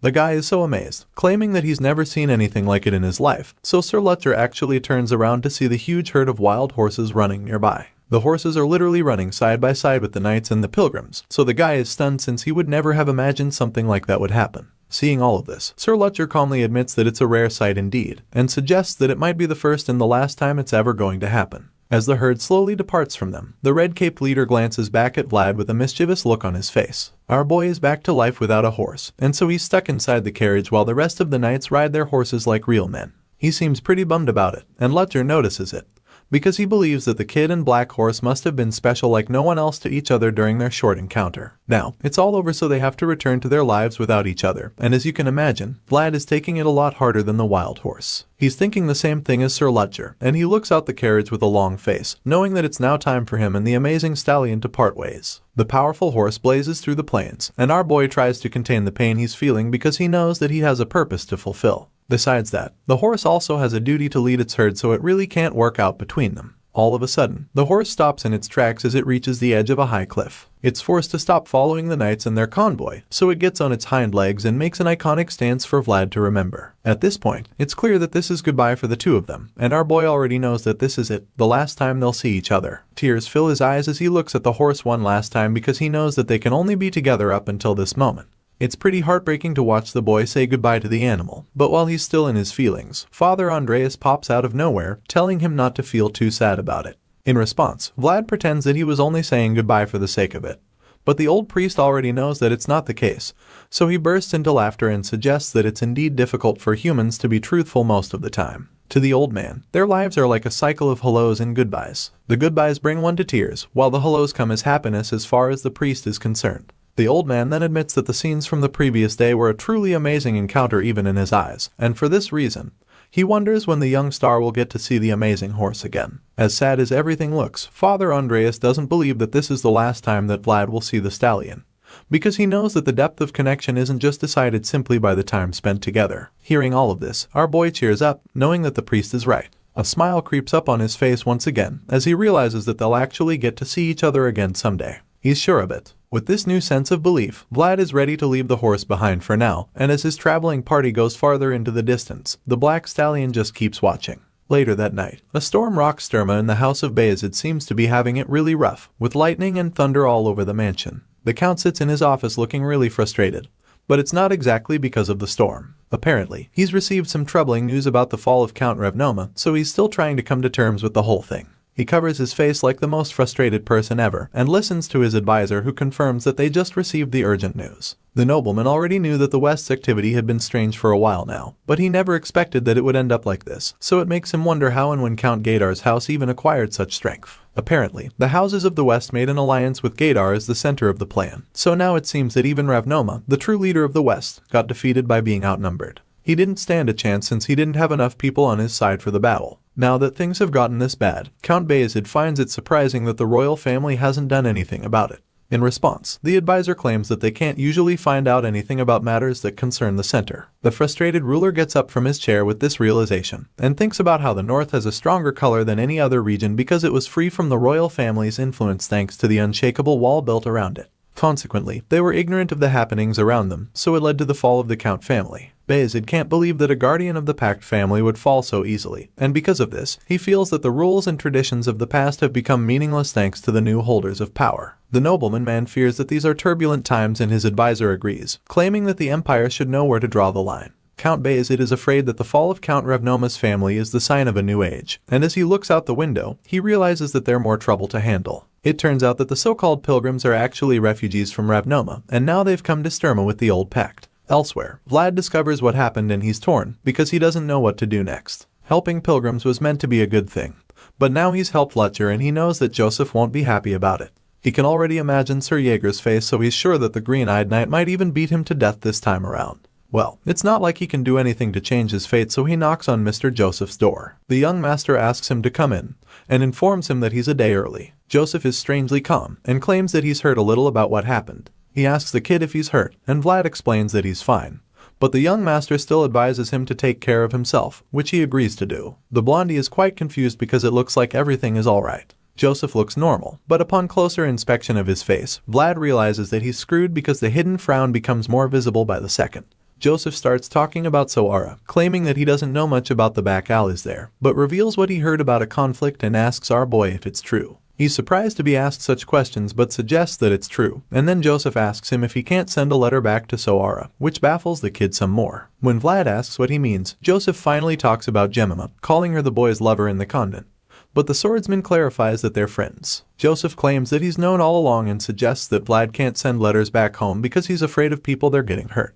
The guy is so amazed, claiming that he's never seen anything like it in his life, so Sir Lutger actually turns around to see the huge herd of wild horses running nearby. The horses are literally running side by side with the knights and the pilgrims, so the guy is stunned since he would never have imagined something like that would happen. Seeing all of this, Sir Lutger calmly admits that it's a rare sight indeed, and suggests that it might be the first and the last time it's ever going to happen. As the herd slowly departs from them, the red-caped leader glances back at Vlad with a mischievous look on his face. Our boy is back to life without a horse, and so he's stuck inside the carriage while the rest of the knights ride their horses like real men. He seems pretty bummed about it, and Lutger notices it, because he believes that the kid and black horse must have been special like no one else to each other during their short encounter. Now, it's all over, so they have to return to their lives without each other, and as you can imagine, Vlad is taking it a lot harder than the wild horse. He's thinking the same thing as Sir Lutger, and he looks out the carriage with a long face, knowing that it's now time for him and the amazing stallion to part ways. The powerful horse blazes through the plains, and our boy tries to contain the pain he's feeling because he knows that he has a purpose to fulfill. Besides that, the horse also has a duty to lead its herd, so it really can't work out between them. All of a sudden, the horse stops in its tracks as it reaches the edge of a high cliff. It's forced to stop following the knights and their convoy, so it gets on its hind legs and makes an iconic stance for Vlad to remember. At this point, it's clear that this is goodbye for the two of them, and our boy already knows that this is it, the last time they'll see each other. Tears fill his eyes as he looks at the horse one last time because he knows that they can only be together up until this moment. It's pretty heartbreaking to watch the boy say goodbye to the animal, but while he's still in his feelings, Father Andreas pops out of nowhere, telling him not to feel too sad about it. In response, Vlad pretends that he was only saying goodbye for the sake of it. But the old priest already knows that it's not the case, so he bursts into laughter and suggests that it's indeed difficult for humans to be truthful most of the time. To the old man, their lives are like a cycle of hellos and goodbyes. The goodbyes bring one to tears, while the hellos come as happiness as far as the priest is concerned. The old man then admits that the scenes from the previous day were a truly amazing encounter even in his eyes, and for this reason, he wonders when the young star will get to see the amazing horse again. As sad as everything looks, Father Andreas doesn't believe that this is the last time that Vlad will see the stallion, because he knows that the depth of connection isn't just decided simply by the time spent together. Hearing all of this, our boy cheers up, knowing that the priest is right. A smile creeps up on his face once again, as he realizes that they'll actually get to see each other again someday. He's sure of it. With this new sense of belief, Vlad is ready to leave the horse behind for now, and as his traveling party goes farther into the distance, the black stallion just keeps watching. Later that night, a storm rocks Sturma and the house of Bayezid seems to be having it really rough, with lightning and thunder all over the mansion. The Count sits in his office looking really frustrated. But it's not exactly because of the storm. Apparently, he's received some troubling news about the fall of Count Revnoma, so he's still trying to come to terms with the whole thing. He covers his face like the most frustrated person ever and listens to his advisor, who confirms that they just received the urgent news. The nobleman already knew that the West's activity had been strange for a while now, but he never expected that it would end up like this, so it makes him wonder how and when Count Gadar's house even acquired such strength. Apparently, the houses of the West made an alliance with Gadar as the center of the plan, so now it seems that even Ravnoma, the true leader of the West, got defeated by being outnumbered. He didn't stand a chance since he didn't have enough people on his side for the battle. Now that things have gotten this bad, Count Bayezid finds it surprising that the royal family hasn't done anything about it. In response, the advisor claims that they can't usually find out anything about matters that concern the center. The frustrated ruler gets up from his chair with this realization, and thinks about how the north has a stronger color than any other region because it was free from the royal family's influence thanks to the unshakable wall built around it. Consequently, they were ignorant of the happenings around them, so it led to the fall of the Count family. Bayezid can't believe that a guardian of the Pact family would fall so easily, and because of this, he feels that the rules and traditions of the past have become meaningless thanks to the new holders of power. The nobleman man fears that these are turbulent times, and his advisor agrees, claiming that the empire should know where to draw the line. Count Bayezid is afraid that the fall of Count Revnoma's family is the sign of a new age, and as he looks out the window, he realizes that they're more trouble to handle. It turns out that the so-called pilgrims are actually refugees from Ravnoma, and now they've come to Sturma with the old pact. Elsewhere, Vlad discovers what happened and he's torn because he doesn't know what to do next. Helping pilgrims was meant to be a good thing, but now he's helped Fletcher and he knows that Joseph won't be happy about it. He can already imagine Sir Jaeger's face, so he's sure that the green-eyed knight might even beat him to death this time around. Well, it's not like he can do anything to change his fate, so he knocks on Mr. Joseph's door. The young master asks him to come in, and informs him that he's a day early. Joseph is strangely calm, and claims that he's heard a little about what happened. He asks the kid if he's hurt, and Vlad explains that he's fine. But the young master still advises him to take care of himself, which he agrees to do. The blondie is quite confused because it looks like everything is alright. Joseph looks normal, but upon closer inspection of his face, Vlad realizes that he's screwed because the hidden frown becomes more visible by the second. Joseph starts talking about Soara, claiming that he doesn't know much about the back alleys there, but reveals what he heard about a conflict and asks our boy if it's true. He's surprised to be asked such questions but suggests that it's true, and then Joseph asks him if he can't send a letter back to Soara, which baffles the kid some more. When Vlad asks what he means, Joseph finally talks about Jemima, calling her the boy's lover in the convent. But the swordsman clarifies that they're friends. Joseph claims that he's known all along and suggests that Vlad can't send letters back home because he's afraid of people they're getting hurt.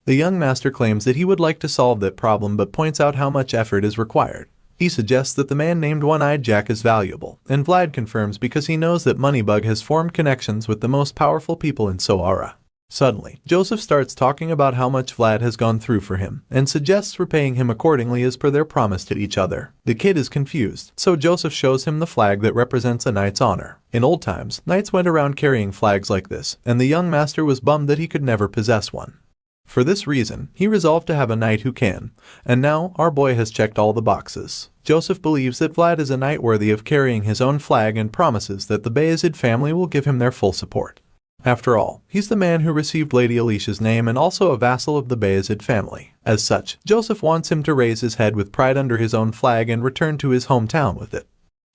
The young master claims that he would like to solve that problem but points out how much effort is required. He suggests that the man named One-Eyed Jack is valuable, and Vlad confirms because he knows that Moneybug has formed connections with the most powerful people in Soara. Suddenly, Joseph starts talking about how much Vlad has gone through for him, and suggests repaying him accordingly as per their promise to each other. The kid is confused, so Joseph shows him the flag that represents a knight's honor. In old times, knights went around carrying flags like this, and the young master was bummed that he could never possess one. For this reason, he resolved to have a knight who can, and now our boy has checked all the boxes. Joseph believes that Vlad is a knight worthy of carrying his own flag and promises that the Bayezid family will give him their full support. After all, he's the man who received Lady Alicia's name and also a vassal of the Bayezid family. As such, Joseph wants him to raise his head with pride under his own flag and return to his hometown with it.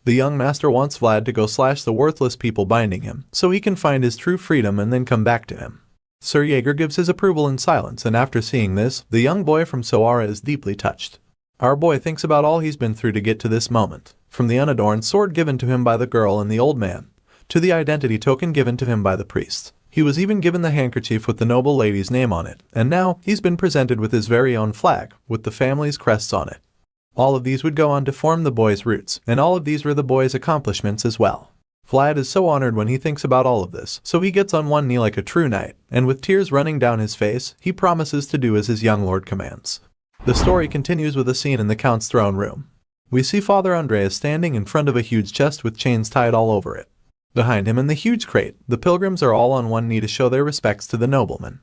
The young master wants Vlad to go slash the worthless people binding him, so he can find his true freedom and then come back to him. Sir Jaeger gives his approval in silence, and after seeing this, the young boy from Soara is deeply touched. Our boy thinks about all he's been through to get to this moment, from the unadorned sword given to him by the girl and the old man, to the identity token given to him by the priest. He was even given the handkerchief with the noble lady's name on it, and now he's been presented with his very own flag, with the family's crests on it. All of these would go on to form the boy's roots, and all of these were the boy's accomplishments as well. Vlad is so honored when he thinks about all of this, so he gets on one knee like a true knight, and with tears running down his face, he promises to do as his young lord commands. The story continues with a scene in the Count's throne room. We see Father Andreas standing in front of a huge chest with chains tied all over it. Behind him in the huge crate, the pilgrims are all on one knee to show their respects to the nobleman.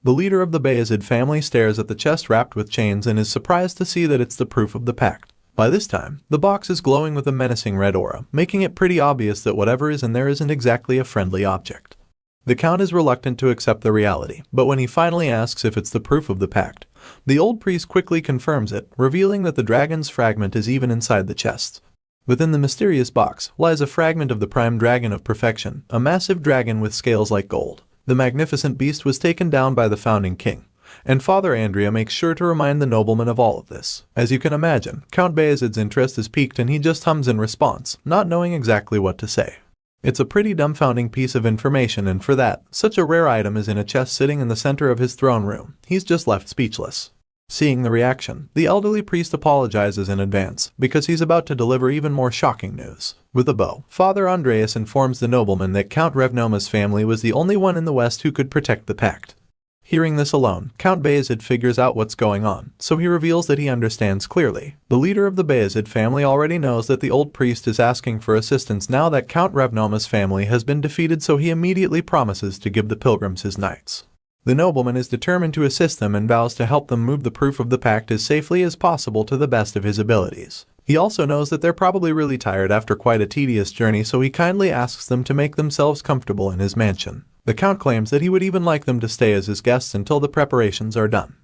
The leader of the Bayezid family stares at the chest wrapped with chains and is surprised to see that it's the proof of the pact. By this time, the box is glowing with a menacing red aura, making it pretty obvious that whatever is in there isn't exactly a friendly object. The Count is reluctant to accept the reality, but when he finally asks if it's the proof of the pact, The old priest quickly confirms it, revealing that the dragon's fragment is even inside the chest. Within the mysterious box lies a fragment of the prime dragon of perfection, a massive dragon with scales like gold. The magnificent beast was taken down by the founding king, and Father Andrea makes sure to remind the nobleman of all of this. As you can imagine, Count Bayezid's interest is piqued and he just hums in response, not knowing exactly what to say. It's a pretty dumbfounding piece of information, and for that, such a rare item is in a chest sitting in the center of his throne room. He's just left speechless. Seeing the reaction, the elderly priest apologizes in advance, because he's about to deliver even more shocking news. With a bow, Father Andreas informs the nobleman that Count Revnoma's family was the only one in the West who could protect the pact. Hearing this alone, Count Bayezid figures out what's going on, so he reveals that he understands clearly. The leader of the Bayezid family already knows that the old priest is asking for assistance now that Count Revnoma's family has been defeated, so he immediately promises to give the pilgrims his knights. The nobleman is determined to assist them and vows to help them move the proof of the pact as safely as possible to the best of his abilities. He also knows that they're probably really tired after quite a tedious journey, so he kindly asks them to make themselves comfortable in his mansion. The Count claims that he would even like them to stay as his guests until the preparations are done.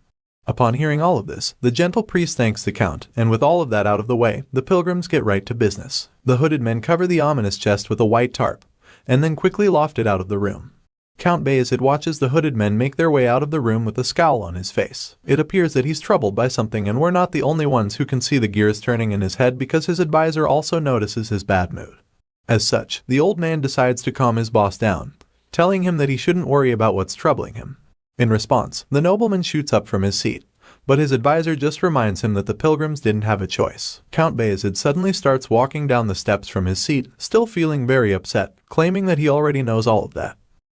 Upon hearing all of this, the gentle priest thanks the Count, and with all of that out of the way, the pilgrims get right to business. The hooded men cover the ominous chest with a white tarp, and then quickly loft it out of the room. Count Bayezid watches the hooded men make their way out of the room with a scowl on his face. It appears that he's troubled by something, and we're not the only ones who can see the gears turning in his head, because his advisor also notices his bad mood. As such, the old man decides to calm his boss down, telling him that he shouldn't worry about what's troubling him. In response, the nobleman shoots up from his seat, but his advisor just reminds him that the pilgrims didn't have a choice. Count Bayezid suddenly starts walking down the steps from his seat, still feeling very upset, claiming that he already knows all of that.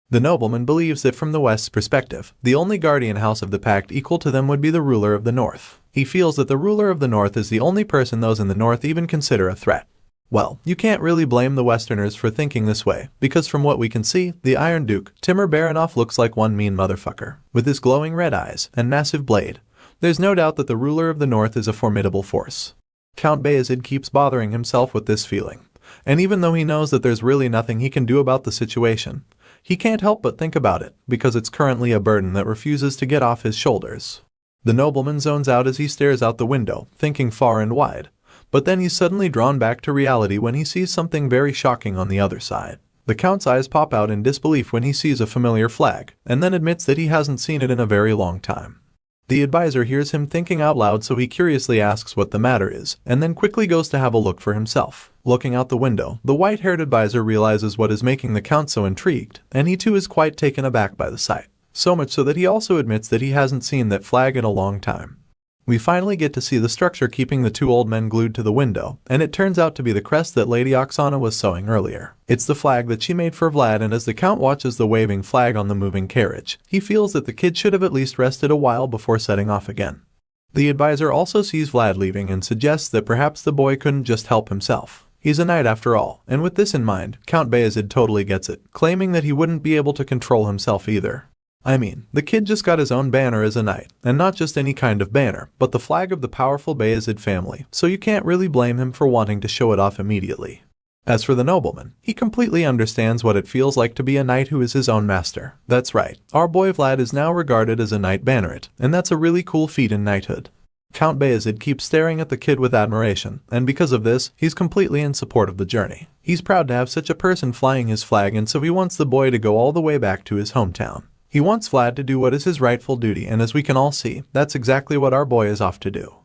The nobleman believes that from the West's perspective, the only guardian house of the pact equal to them would be the ruler of the North. He feels that the ruler of the North is the only person those in the North even consider a threat. Well, you can't really blame the Westerners for thinking this way, because from what we can see, the Iron Duke, Timur Baranov, looks like one mean motherfucker. With his glowing red eyes and massive blade, there's no doubt that the ruler of the North is a formidable force. Count Bayezid keeps bothering himself with this feeling, and even though he knows that there's really nothing he can do about the situation, he can't help but think about it, because it's currently a burden that refuses to get off his shoulders. The nobleman zones out as he stares out the window, thinking far and wide. But then he's suddenly drawn back to reality when he sees something very shocking on the other side. The Count's eyes pop out in disbelief when he sees a familiar flag, and then admits that he hasn't seen it in a very long time. The advisor hears him thinking out loud, so he curiously asks what the matter is, and then quickly goes to have a look for himself. Looking out the window, the white-haired advisor realizes what is making the Count so intrigued, and he too is quite taken aback by the sight. So much so that he also admits that he hasn't seen that flag in a long time. We finally get to see the structure keeping the two old men glued to the window, and it turns out to be the crest that Lady Oksana was sewing earlier. It's the flag that she made for Vlad, and as the Count watches the waving flag on the moving carriage, he feels that the kid should have at least rested a while before setting off again. The advisor also sees Vlad leaving and suggests that perhaps the boy couldn't just help himself. He's a knight after all, and with this in mind, Count Bayezid totally gets it, claiming that he wouldn't be able to control himself either. I mean, the kid just got his own banner as a knight, and not just any kind of banner, but the flag of the powerful Bayezid family, so you can't really blame him for wanting to show it off immediately. As for the nobleman, he completely understands what it feels like to be a knight who is his own master. That's right, our boy Vlad is now regarded as a knight banneret, and that's a really cool feat in knighthood. Count Bayezid keeps staring at the kid with admiration, and because of this, he's completely in support of the journey. He's proud to have such a person flying his flag, and so he wants the boy to go all the way back to his hometown. He wants Vlad to do what is his rightful duty, and as we can all see, that's exactly what our boy is off to do.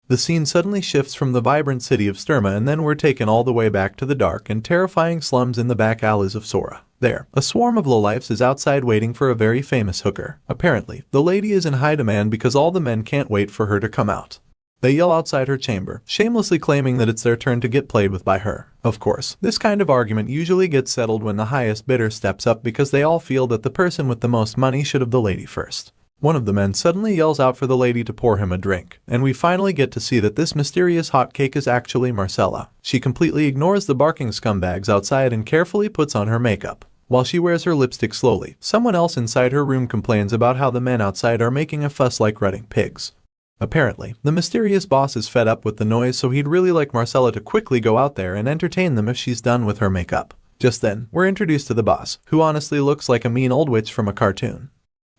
The scene suddenly shifts from the vibrant city of Sturma, and then we're taken all the way back to the dark and terrifying slums in the back alleys of Sora. There, a swarm of lowlifes is outside waiting for a very famous hooker. Apparently, the lady is in high demand because all the men can't wait for her to come out. They yell outside her chamber, shamelessly claiming that it's their turn to get played with by her. Of course, this kind of argument usually gets settled when the highest bidder steps up because they all feel that the person with the most money should have the lady first. One of the men suddenly yells out for the lady to pour him a drink, and we finally get to see that this mysterious hotcake is actually Marcella. She completely ignores the barking scumbags outside and carefully puts on her makeup. While she wears her lipstick slowly, someone else inside her room complains about how the men outside are making a fuss like rutting pigs. Apparently, the mysterious boss is fed up with the noise, so he'd really like Marcella to quickly go out there and entertain them if she's done with her makeup. Just then, we're introduced to the boss, who honestly looks like a mean old witch from a cartoon.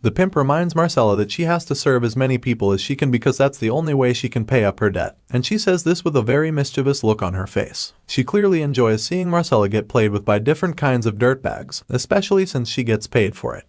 The pimp reminds Marcella that she has to serve as many people as she can because that's the only way she can pay up her debt, and she says this with a very mischievous look on her face. She clearly enjoys seeing Marcella get played with by different kinds of dirtbags, especially since she gets paid for it.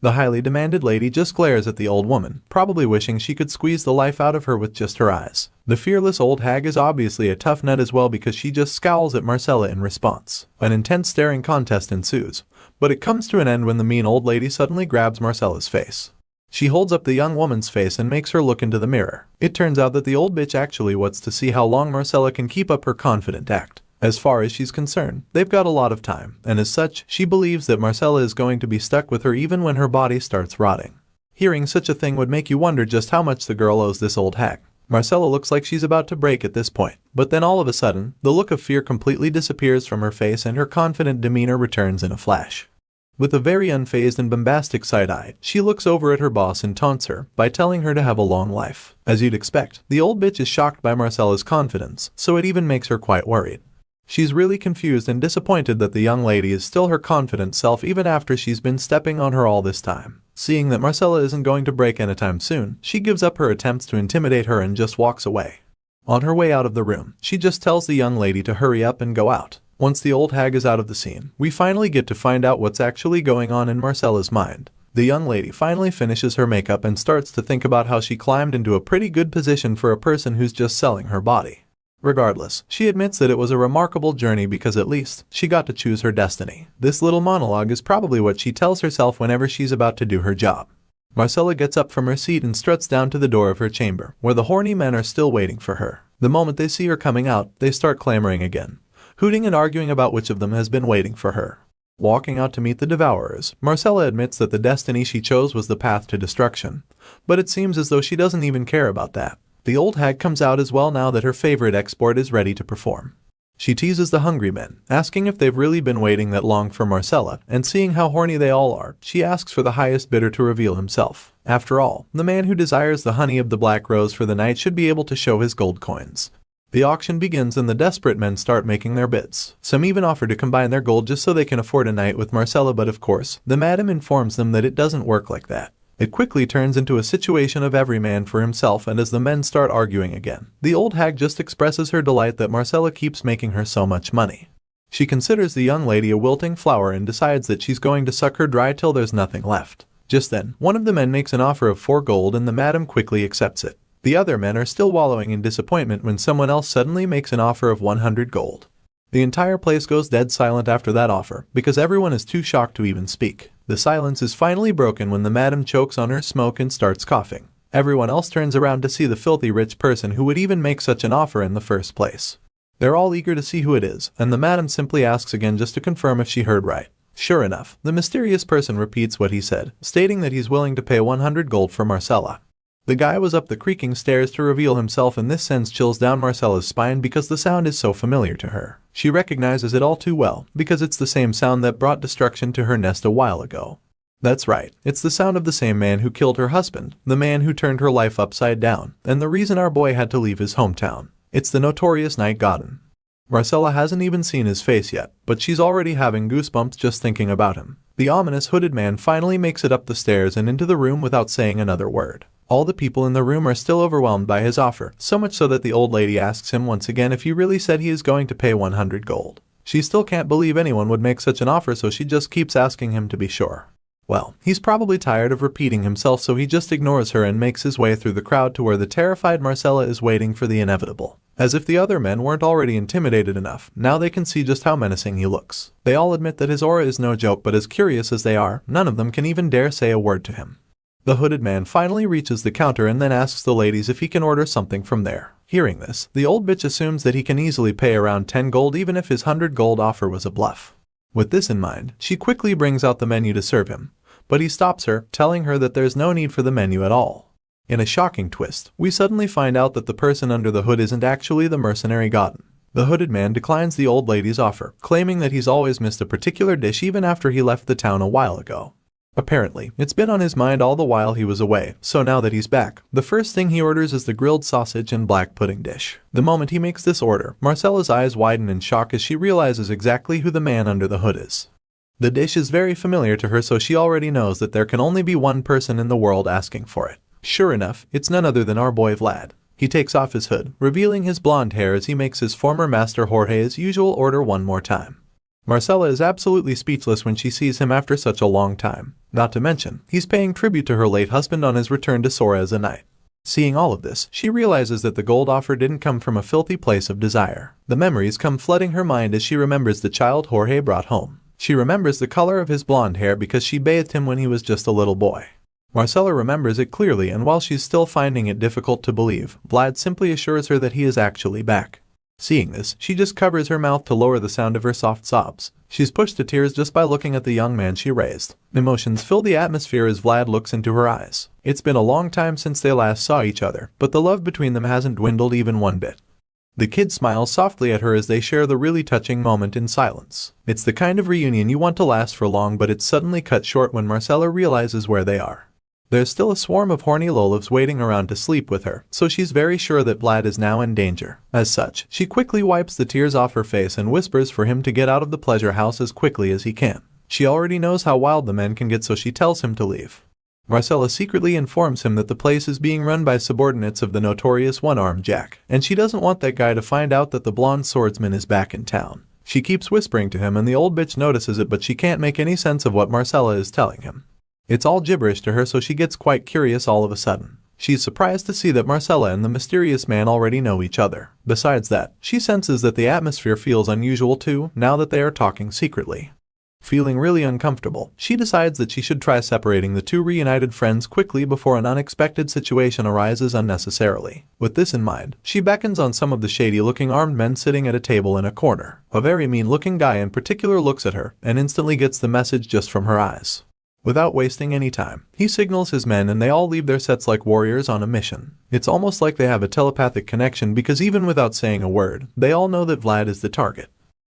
The highly demanded lady just glares at the old woman, probably wishing she could squeeze the life out of her with just her eyes. The fearless old hag is obviously a tough nut as well because she just scowls at Marcella in response. An intense staring contest ensues, but it comes to an end when the mean old lady suddenly grabs Marcella's face. She holds up the young woman's face and makes her look into the mirror. It turns out that the old bitch actually wants to see how long Marcella can keep up her confident act. As far as she's concerned, they've got a lot of time, and as such, she believes that Marcella is going to be stuck with her even when her body starts rotting. Hearing such a thing would make you wonder just how much the girl owes this old hag. Marcella looks like she's about to break at this point, but then all of a sudden, the look of fear completely disappears from her face and her confident demeanor returns in a flash. With a very unfazed and bombastic side-eye, she looks over at her boss and taunts her by telling her to have a long life. As you'd expect, the old bitch is shocked by Marcella's confidence, so it even makes her quite worried. She's really confused and disappointed that the young lady is still her confident self even after she's been stepping on her all this time. Seeing that Marcella isn't going to break anytime soon, she gives up her attempts to intimidate her and just walks away. On her way out of the room, she just tells the young lady to hurry up and go out. Once the old hag is out of the scene, we finally get to find out what's actually going on in Marcella's mind. The young lady finally finishes her makeup and starts to think about how she climbed into a pretty good position for a person who's just selling her body. Regardless, she admits that it was a remarkable journey because at least she got to choose her destiny. This little monologue is probably what she tells herself whenever she's about to do her job. Marcella gets up from her seat and struts down to the door of her chamber, where the horny men are still waiting for her. The moment they see her coming out, they start clamoring again, hooting and arguing about which of them has been waiting for her. Walking out to meet the devourers, Marcella admits that the destiny she chose was the path to destruction, but it seems as though she doesn't even care about that. The old hag comes out as well now that her favorite export is ready to perform. She teases the hungry men, asking if they've really been waiting that long for Marcella, and seeing how horny they all are, she asks for the highest bidder to reveal himself. After all, the man who desires the honey of the black rose for the night should be able to show his gold coins. The auction begins and the desperate men start making their bids. Some even offer to combine their gold just so they can afford a night with Marcella, but of course, the madam informs them that it doesn't work like that. It quickly turns into a situation of every man for himself, and as the men start arguing again, the old hag just expresses her delight that Marcella keeps making her so much money. She considers the young lady a wilting flower and decides that she's going to suck her dry till there's nothing left. Just then, one of the men makes an offer of 4 gold and the madam quickly accepts it. The other men are still wallowing in disappointment when someone else suddenly makes an offer of 100 gold. The entire place goes dead silent after that offer, because everyone is too shocked to even speak. The silence is finally broken when the madam chokes on her smoke and starts coughing. Everyone else turns around to see the filthy rich person who would even make such an offer in the first place. They're all eager to see who it is, and the madam simply asks again just to confirm if she heard right. Sure enough, the mysterious person repeats what he said, stating that he's willing to pay 100 gold for Marcella. The guy was up the creaking stairs to reveal himself, and this sends chills down Marcella's spine because the sound is so familiar to her. She recognizes it all too well, because it's the same sound that brought destruction to her nest a while ago. That's right, it's the sound of the same man who killed her husband, the man who turned her life upside down, and the reason our boy had to leave his hometown. It's the notorious Night Godin. Marcella hasn't even seen his face yet, but she's already having goosebumps just thinking about him. The ominous hooded man finally makes it up the stairs and into the room without saying another word. All the people in the room are still overwhelmed by his offer, so much so that the old lady asks him once again if he really said he is going to pay 100 gold. She still can't believe anyone would make such an offer, so she just keeps asking him to be sure. Well, he's probably tired of repeating himself, so he just ignores her and makes his way through the crowd to where the terrified Marcella is waiting for the inevitable. As if the other men weren't already intimidated enough, now they can see just how menacing he looks. They all admit that his aura is no joke, but as curious as they are, none of them can even dare say a word to him. The hooded man finally reaches the counter and then asks the ladies if he can order something from there. Hearing this, the old bitch assumes that he can easily pay around 10 gold even if his 100 gold offer was a bluff. With this in mind, she quickly brings out the menu to serve him, but he stops her, telling her that there's no need for the menu at all. In a shocking twist, we suddenly find out that the person under the hood isn't actually the mercenary Godin. The hooded man declines the old lady's offer, claiming that he's always missed a particular dish even after he left the town a while ago. Apparently, it's been on his mind all the while he was away, so now that he's back, the first thing he orders is the grilled sausage and black pudding dish. The moment he makes this order, Marcella's eyes widen in shock as she realizes exactly who the man under the hood is. The dish is very familiar to her, so she already knows that there can only be one person in the world asking for it. Sure enough, it's none other than our boy Vlad. He takes off his hood, revealing his blonde hair as he makes his former master Jorge's usual order one more time. Marcella is absolutely speechless when she sees him after such a long time. Not to mention, he's paying tribute to her late husband on his return to Sora as a knight. Seeing all of this, she realizes that the gold offer didn't come from a filthy place of desire. The memories come flooding her mind as she remembers the child Jorge brought home. She remembers the color of his blonde hair because she bathed him when he was just a little boy. Marcella remembers it clearly, and while she's still finding it difficult to believe, Vlad simply assures her that he is actually back. Seeing this, she just covers her mouth to lower the sound of her soft sobs. She's pushed to tears just by looking at the young man she raised. Emotions fill the atmosphere as Vlad looks into her eyes. It's been a long time since they last saw each other, but the love between them hasn't dwindled even one bit. The kid smiles softly at her as they share the really touching moment in silence. It's the kind of reunion you want to last for long, but it's suddenly cut short when Marcella realizes where they are. There's still a swarm of horny lollips waiting around to sleep with her, so she's very sure that Vlad is now in danger. As such, she quickly wipes the tears off her face and whispers for him to get out of the pleasure house as quickly as he can. She already knows how wild the men can get, so she tells him to leave. Marcella secretly informs him that the place is being run by subordinates of the notorious One-Armed Jack, and she doesn't want that guy to find out that the blonde swordsman is back in town. She keeps whispering to him, and the old bitch notices it, but she can't make any sense of what Marcella is telling him. It's all gibberish to her, so she gets quite curious all of a sudden. She's surprised to see that Marcella and the mysterious man already know each other. Besides that, she senses that the atmosphere feels unusual too, now that they are talking secretly. Feeling really uncomfortable, she decides that she should try separating the two reunited friends quickly before an unexpected situation arises unnecessarily. With this in mind, she beckons on some of the shady-looking armed men sitting at a table in a corner. A very mean-looking guy in particular looks at her and instantly gets the message just from her eyes. Without wasting any time, he signals his men and they all leave their sets like warriors on a mission. It's almost like they have a telepathic connection, because even without saying a word, they all know that Vlad is the target.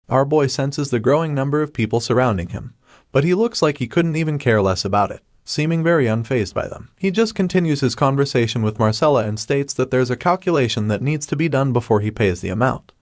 Our boy senses the growing number of people surrounding him, but he looks like he couldn't even care less about it. Seeming very unfazed by them, he just continues his conversation with Marcella and states that there's a calculation that needs to be done before he pays the amount.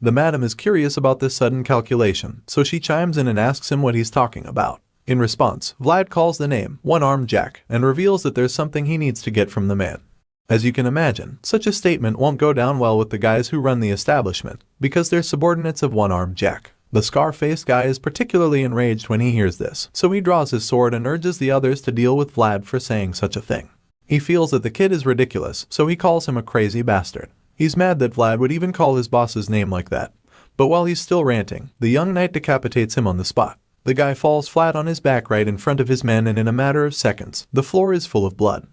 The madam is curious about this sudden calculation, so she chimes in and asks him what he's talking about. In response, Vlad calls the name One-Armed Jack and reveals that there's something he needs to get from the man. As you can imagine, such a statement won't go down well with the guys who run the establishment, because they're subordinates of One-Armed Jack. The scar-faced guy is particularly enraged when he hears this, so he draws his sword and urges the others to deal with Vlad for saying such a thing. He feels that the kid is ridiculous, so he calls him a crazy bastard. He's mad that Vlad would even call his boss's name like that. But while he's still ranting, the young knight decapitates him on the spot. The guy falls flat on his back right in front of his men, and in a matter of seconds, the floor is full of blood.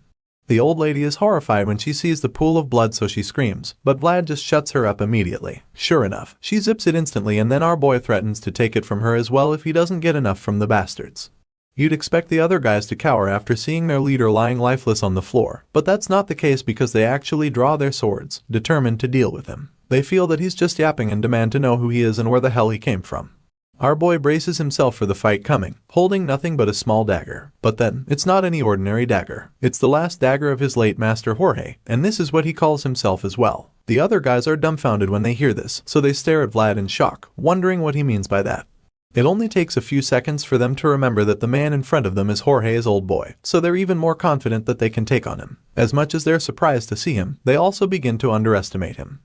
The old lady is horrified when she sees the pool of blood, so she screams, but Vlad just shuts her up immediately. Sure enough, she zips it instantly, and then our boy threatens to take it from her as well if he doesn't get enough from the bastards. You'd expect the other guys to cower after seeing their leader lying lifeless on the floor, but that's not the case, because they actually draw their swords, determined to deal with him. They feel that he's just yapping and demand to know who he is and where the hell he came from. Our boy braces himself for the fight coming, holding nothing but a small dagger. But then, it's not any ordinary dagger. It's the last dagger of his late master Jorge, and this is what he calls himself as well. The other guys are dumbfounded when they hear this, so they stare at Vlad in shock, wondering what he means by that. It only takes a few seconds for them to remember that the man in front of them is Jorge's old boy, so they're even more confident that they can take on him. As much as they're surprised to see him, they also begin to underestimate him.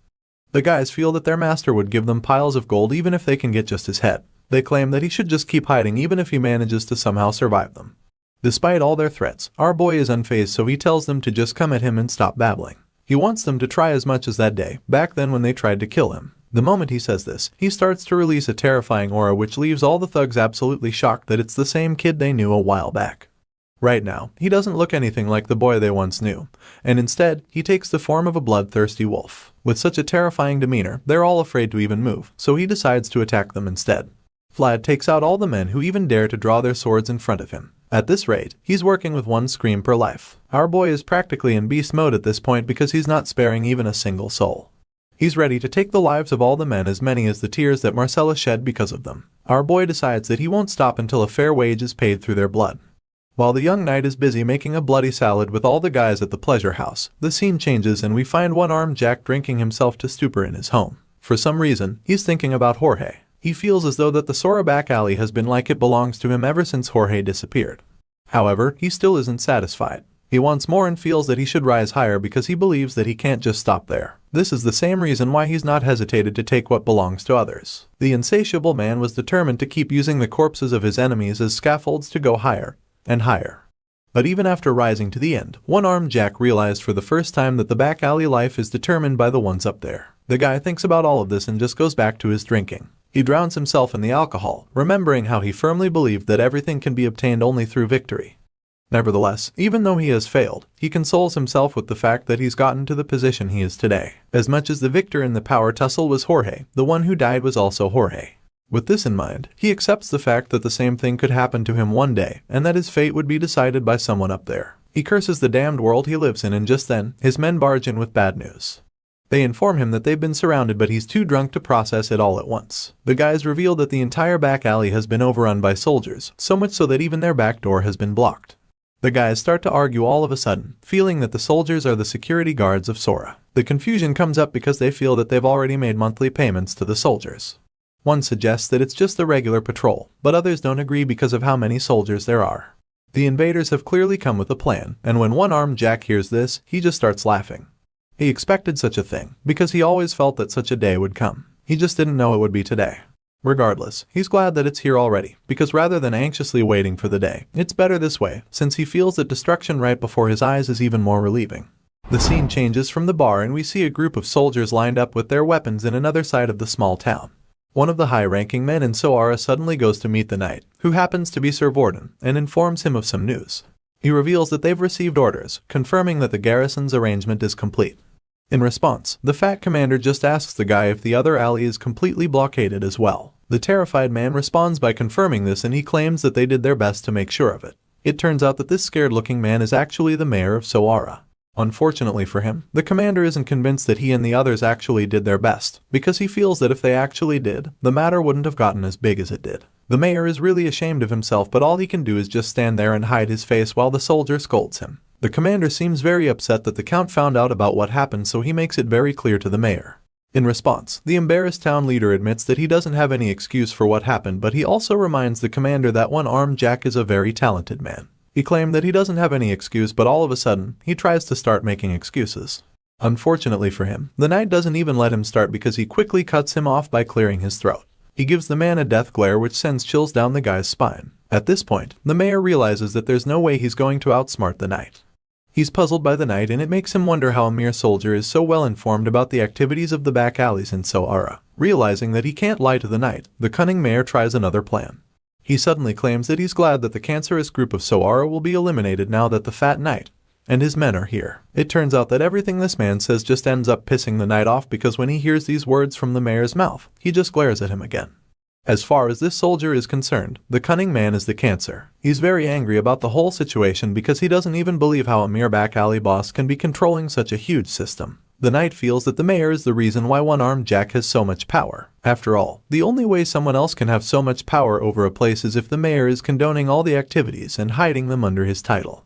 The guys feel that their master would give them piles of gold even if they can get just his head. They claim that he should just keep hiding even if he manages to somehow survive them. Despite all their threats, our boy is unfazed, so he tells them to just come at him and stop babbling. He wants them to try as much as that day, back then when they tried to kill him. The moment he says this, he starts to release a terrifying aura which leaves all the thugs absolutely shocked that it's the same kid they knew a while back. Right now, he doesn't look anything like the boy they once knew, and instead, he takes the form of a bloodthirsty wolf. With such a terrifying demeanor, they're all afraid to even move, so he decides to attack them instead. Vlad takes out all the men who even dare to draw their swords in front of him. At this rate, he's working with one scream per life. Our boy is practically in beast mode at this point because he's not sparing even a single soul. He's ready to take the lives of all the men, as many as the tears that Marcella shed because of them. Our boy decides that he won't stop until a fair wage is paid through their blood. While the young knight is busy making a bloody salad with all the guys at the pleasure house, the scene changes and we find One-Armed Jack drinking himself to stupor in his home. For some reason, he's thinking about Jorge. He feels as though that the Sora back alley has been like it belongs to him ever since Jorge disappeared. However, he still isn't satisfied. He wants more and feels that he should rise higher because he believes that he can't just stop there. This is the same reason why he's not hesitated to take what belongs to others. The insatiable man was determined to keep using the corpses of his enemies as scaffolds to go higher and higher. But even after rising to the end, one-armed Jack realized for the first time that the back alley life is determined by the ones up there. The guy thinks about all of this and just goes back to his drinking. He drowns himself in the alcohol, remembering how he firmly believed that everything can be obtained only through victory. Nevertheless, even though he has failed, he consoles himself with the fact that he's gotten to the position he is today. As much as the victor in the power tussle was Jorge, the one who died was also Jorge. With this in mind, he accepts the fact that the same thing could happen to him one day, and that his fate would be decided by someone up there. He curses the damned world he lives in, and just then, his men barge in with bad news. They inform him that they've been surrounded, but he's too drunk to process it all at once. The guys reveal that the entire back alley has been overrun by soldiers, so much so that even their back door has been blocked. The guys start to argue all of a sudden, feeling that the soldiers are the security guards of Sora. The confusion comes up because they feel that they've already made monthly payments to the soldiers. One suggests that it's just the regular patrol, but others don't agree because of how many soldiers there are. The invaders have clearly come with a plan, and when one-armed Jack hears this, he just starts laughing. He expected such a thing, because he always felt that such a day would come. He just didn't know it would be today. Regardless, he's glad that it's here already, because rather than anxiously waiting for the day, it's better this way, since he feels that destruction right before his eyes is even more relieving. The scene changes from the bar and we see a group of soldiers lined up with their weapons in another side of the small town. One of the high-ranking men in Sora suddenly goes to meet the knight, who happens to be Sir Vorden, and informs him of some news. He reveals that they've received orders, confirming that the garrison's arrangement is complete. In response, the fat commander just asks the guy if the other alley is completely blockaded as well. The terrified man responds by confirming this, and he claims that they did their best to make sure of it. It turns out that this scared-looking man is actually the mayor of Sora. Unfortunately for him, the commander isn't convinced that he and the others actually did their best, because he feels that if they actually did, the matter wouldn't have gotten as big as it did. The mayor is really ashamed of himself, but all he can do is just stand there and hide his face while the soldier scolds him. The commander seems very upset that the count found out about what happened, so he makes it very clear to the mayor. In response, the embarrassed town leader admits that he doesn't have any excuse for what happened, but he also reminds the commander that one-armed Jack is a very talented man. He claimed that he doesn't have any excuse, but all of a sudden, he tries to start making excuses. Unfortunately for him, the knight doesn't even let him start because he quickly cuts him off by clearing his throat. He gives the man a death glare which sends chills down the guy's spine. At this point, the mayor realizes that there's no way he's going to outsmart the knight. He's puzzled by the knight, and it makes him wonder how a mere soldier is so well informed about the activities of the back alleys in Sora. Realizing that he can't lie to the knight, the cunning mayor tries another plan. He suddenly claims that he's glad that the cancerous group of Sora will be eliminated now that the fat knight and his men are here. It turns out that everything this man says just ends up pissing the knight off, because when he hears these words from the mayor's mouth, he just glares at him again. As far as this soldier is concerned, the cunning man is the cancer. He's very angry about the whole situation because he doesn't even believe how a mere back alley boss can be controlling such a huge system. The knight feels that the mayor is the reason why one-armed Jack has so much power. After all, the only way someone else can have so much power over a place is if the mayor is condoning all the activities and hiding them under his title.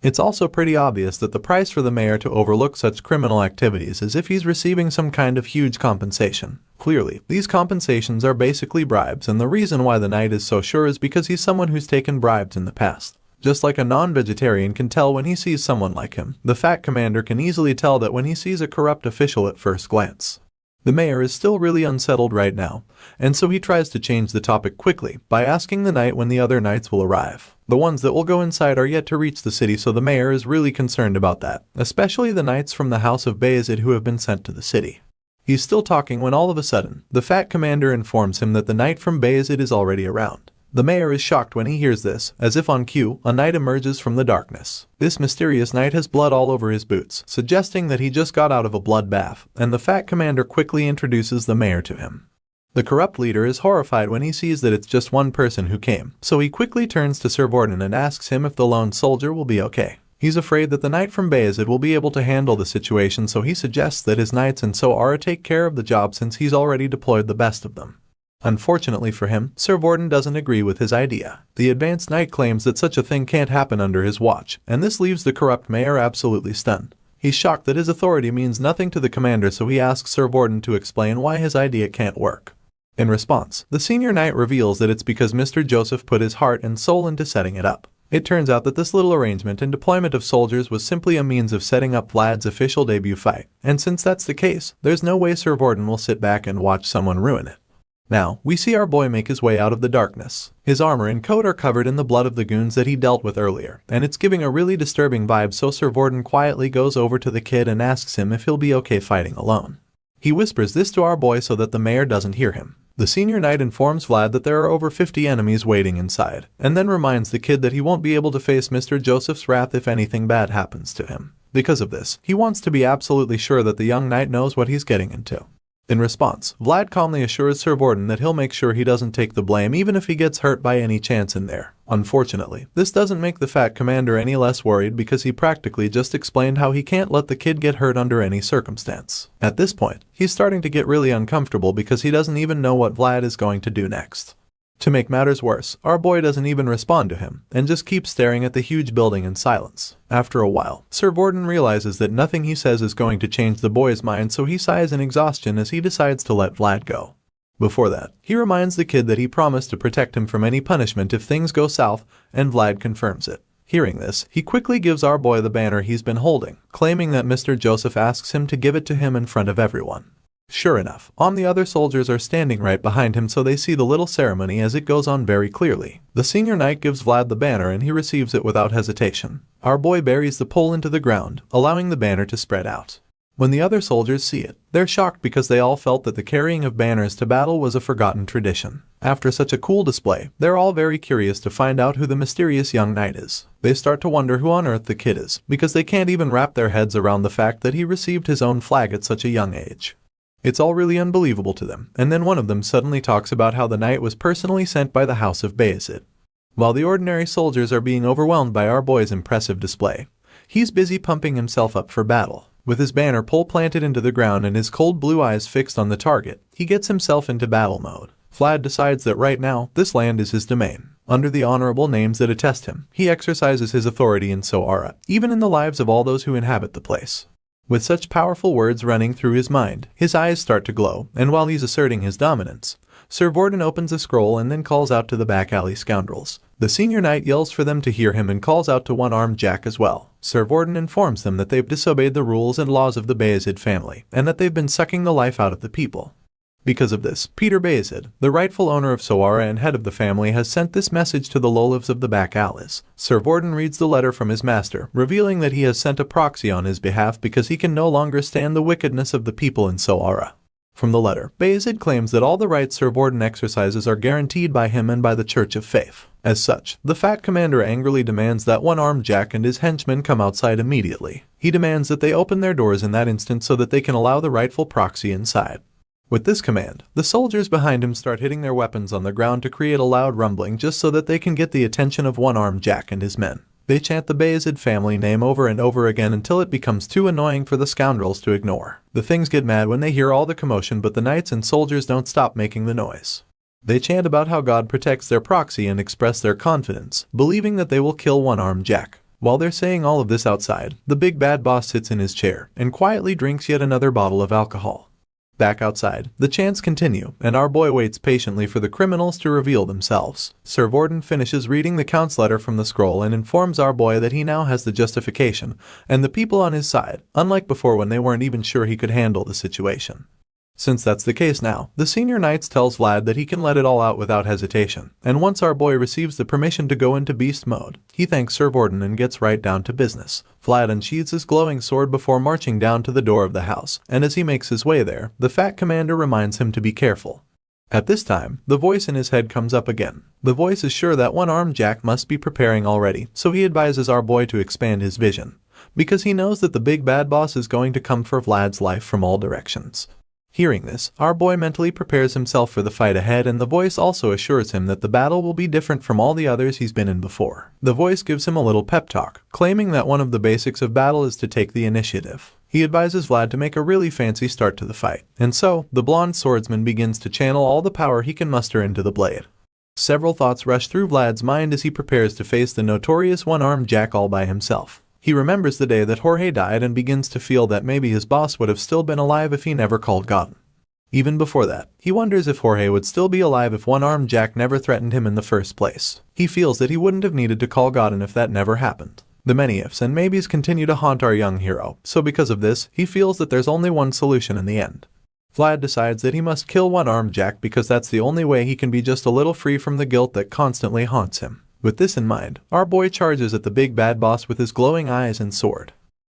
It's also pretty obvious that the price for the mayor to overlook such criminal activities is if he's receiving some kind of huge compensation. Clearly, these compensations are basically bribes, and the reason why the knight is so sure is because he's someone who's taken bribes in the past. Just like a non-vegetarian can tell when he sees someone like him, the fat commander can easily tell that when he sees a corrupt official at first glance. The mayor is still really unsettled right now, and so he tries to change the topic quickly by asking the knight when the other knights will arrive. The ones that will go inside are yet to reach the city, so the mayor is really concerned about that, especially the knights from the house of Bayezid who have been sent to the city. He's still talking when all of a sudden, the fat commander informs him that the knight from Bayezid is already around. The mayor is shocked when he hears this. As if on cue, a knight emerges from the darkness. This mysterious knight has blood all over his boots, suggesting that he just got out of a bloodbath, and the fat commander quickly introduces the mayor to him. The corrupt leader is horrified when he sees that it's just one person who came, so he quickly turns to Sir Vorden and asks him if the lone soldier will be okay. He's afraid that the knight from Bayezid will be able to handle the situation, so he suggests that his knights in Sora take care of the job since he's already deployed the best of them. Unfortunately for him, Sir Vorden doesn't agree with his idea. The advanced knight claims that such a thing can't happen under his watch, and this leaves the corrupt mayor absolutely stunned. He's shocked that his authority means nothing to the commander, so he asks Sir Vorden to explain why his idea can't work. In response, the senior knight reveals that it's because Mr. Joseph put his heart and soul into setting it up. It turns out that this little arrangement and deployment of soldiers was simply a means of setting up Vlad's official debut fight, and since that's the case, there's no way Sir Vorden will sit back and watch someone ruin it. Now, we see our boy make his way out of the darkness. His armor and coat are covered in the blood of the goons that he dealt with earlier, and it's giving a really disturbing vibe, so Sir Vorden quietly goes over to the kid and asks him if he'll be okay fighting alone. He whispers this to our boy so that the mayor doesn't hear him. The senior knight informs Vlad that there are over 50 enemies waiting inside, and then reminds the kid that he won't be able to face Mr. Joseph's wrath if anything bad happens to him. Because of this, he wants to be absolutely sure that the young knight knows what he's getting into. In response, Vlad calmly assures Sir Vorden that he'll make sure he doesn't take the blame even if he gets hurt by any chance in there. Unfortunately, this doesn't make the fat commander any less worried because he practically just explained how he can't let the kid get hurt under any circumstance. At this point, he's starting to get really uncomfortable because he doesn't even know what Vlad is going to do next. To make matters worse, our boy doesn't even respond to him, and just keeps staring at the huge building in silence. After a while, Sir Vorden realizes that nothing he says is going to change the boy's mind, so he sighs in exhaustion as he decides to let Vlad go. Before that, he reminds the kid that he promised to protect him from any punishment if things go south, and Vlad confirms it. Hearing this, he quickly gives our boy the banner he's been holding, claiming that Mr. Joseph asks him to give it to him in front of everyone. Sure enough, the other soldiers are standing right behind him, so they see the little ceremony as it goes on very clearly. The senior knight gives Vlad the banner and he receives it without hesitation. Our boy buries the pole into the ground, allowing the banner to spread out. When the other soldiers see it, they're shocked because they all felt that the carrying of banners to battle was a forgotten tradition. After such a cool display, they're all very curious to find out who the mysterious young knight is. They start to wonder who on earth the kid is, because they can't even wrap their heads around the fact that he received his own flag at such a young age. It's all really unbelievable to them, and then one of them suddenly talks about how the knight was personally sent by the House of Bayezid. While the ordinary soldiers are being overwhelmed by our boy's impressive display, he's busy pumping himself up for battle. With his banner pole planted into the ground and his cold blue eyes fixed on the target, he gets himself into battle mode. Vlad decides that right now, this land is his domain. Under the honorable names that attest him, he exercises his authority in Soara, even in the lives of all those who inhabit the place. With such powerful words running through his mind, his eyes start to glow, and while he's asserting his dominance, Sir Vorden opens a scroll and then calls out to the back alley scoundrels. The senior knight yells for them to hear him and calls out to one-armed Jack as well. Sir Vorden informs them that they've disobeyed the rules and laws of the Bayezid family, and that they've been sucking the life out of the people. Because of this, Peter Bayezid, the rightful owner of Soara and head of the family, has sent this message to the lowlives of the back alleys. Sir Vorden reads the letter from his master, revealing that he has sent a proxy on his behalf because he can no longer stand the wickedness of the people in Soara. From the letter, Bayezid claims that all the rights Sir Vorden exercises are guaranteed by him and by the Church of Faith. As such, the fat commander angrily demands that one-armed Jack and his henchmen come outside immediately. He demands that they open their doors in that instant so that they can allow the rightful proxy inside. With this command, the soldiers behind him start hitting their weapons on the ground to create a loud rumbling just so that they can get the attention of one-armed Jack and his men. They chant the Bayezid family name over and over again until it becomes too annoying for the scoundrels to ignore. The things get mad when they hear all the commotion, but the knights and soldiers don't stop making the noise. They chant about how God protects their proxy and express their confidence, believing that they will kill one-armed Jack. While they're saying all of this outside, the big bad boss sits in his chair and quietly drinks yet another bottle of alcohol. Back outside, the chants continue, and our boy waits patiently for the criminals to reveal themselves. Sir Vorden finishes reading the Count's letter from the scroll and informs our boy that he now has the justification and the people on his side, unlike before when they weren't even sure he could handle the situation. Since that's the case now, the senior knights tells Vlad that he can let it all out without hesitation, and once our boy receives the permission to go into beast mode, he thanks Sir Vorden and gets right down to business. Vlad unsheathes his glowing sword before marching down to the door of the house, and as he makes his way there, the fat commander reminds him to be careful. At this time, the voice in his head comes up again. The voice is sure that one-armed Jack must be preparing already, so he advises our boy to expand his vision, because he knows that the big bad boss is going to come for Vlad's life from all directions. Hearing this, our boy mentally prepares himself for the fight ahead, and the voice also assures him that the battle will be different from all the others he's been in before. The voice gives him a little pep talk, claiming that one of the basics of battle is to take the initiative. He advises Vlad to make a really fancy start to the fight, and so, the blonde swordsman begins to channel all the power he can muster into the blade. Several thoughts rush through Vlad's mind as he prepares to face the notorious one-armed Jack all by himself. He remembers the day that Jorge died and begins to feel that maybe his boss would have still been alive if he never called God. Even before that, he wonders if Jorge would still be alive if one-armed Jack never threatened him in the first place. He feels that he wouldn't have needed to call God in if that never happened. The many ifs and maybes continue to haunt our young hero, so because of this, he feels that there's only one solution in the end. Vlad decides that he must kill one-armed Jack because that's the only way he can be just a little free from the guilt that constantly haunts him. With this in mind, our boy charges at the big bad boss with his glowing eyes and sword.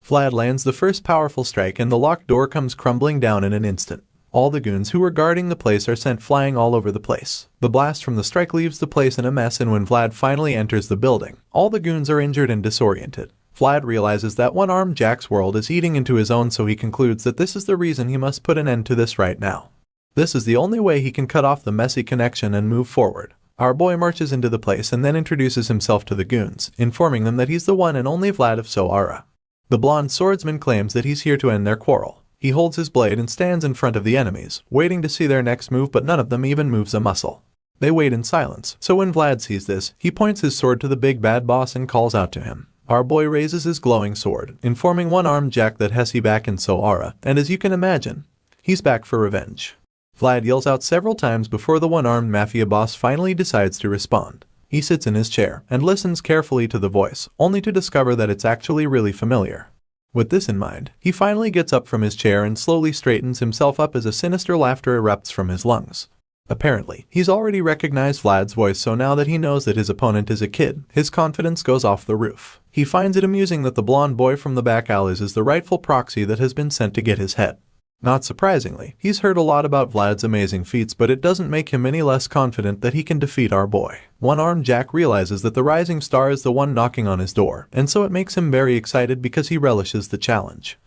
Vlad lands the first powerful strike and the locked door comes crumbling down in an instant. All the goons who were guarding the place are sent flying all over the place. The blast from the strike leaves the place in a mess, and when Vlad finally enters the building, all the goons are injured and disoriented. Vlad realizes that one-armed Jack's world is eating into his own, so he concludes that this is the reason he must put an end to this right now. This is the only way he can cut off the messy connection and move forward. Our boy marches into the place and then introduces himself to the goons, informing them that he's the one and only Vlad of Soara. The blonde swordsman claims that he's here to end their quarrel. He holds his blade and stands in front of the enemies, waiting to see their next move, but none of them even moves a muscle. They wait in silence, so when Vlad sees this, he points his sword to the big bad boss and calls out to him. Our boy raises his glowing sword, informing one-armed Jack that he's back in Soara, and as you can imagine, he's back for revenge. Vlad yells out several times before the one-armed mafia boss finally decides to respond. He sits in his chair and listens carefully to the voice, only to discover that it's actually really familiar. With this in mind, he finally gets up from his chair and slowly straightens himself up as a sinister laughter erupts from his lungs. Apparently, he's already recognized Vlad's voice, so now that he knows that his opponent is a kid, his confidence goes off the roof. He finds it amusing that the blonde boy from the back alleys is the rightful proxy that has been sent to get his head. Not surprisingly, he's heard a lot about Vlad's amazing feats, but it doesn't make him any less confident that he can defeat our boy. One-armed Jack realizes that the rising star is the one knocking on his door, and so it makes him very excited because he relishes the challenge.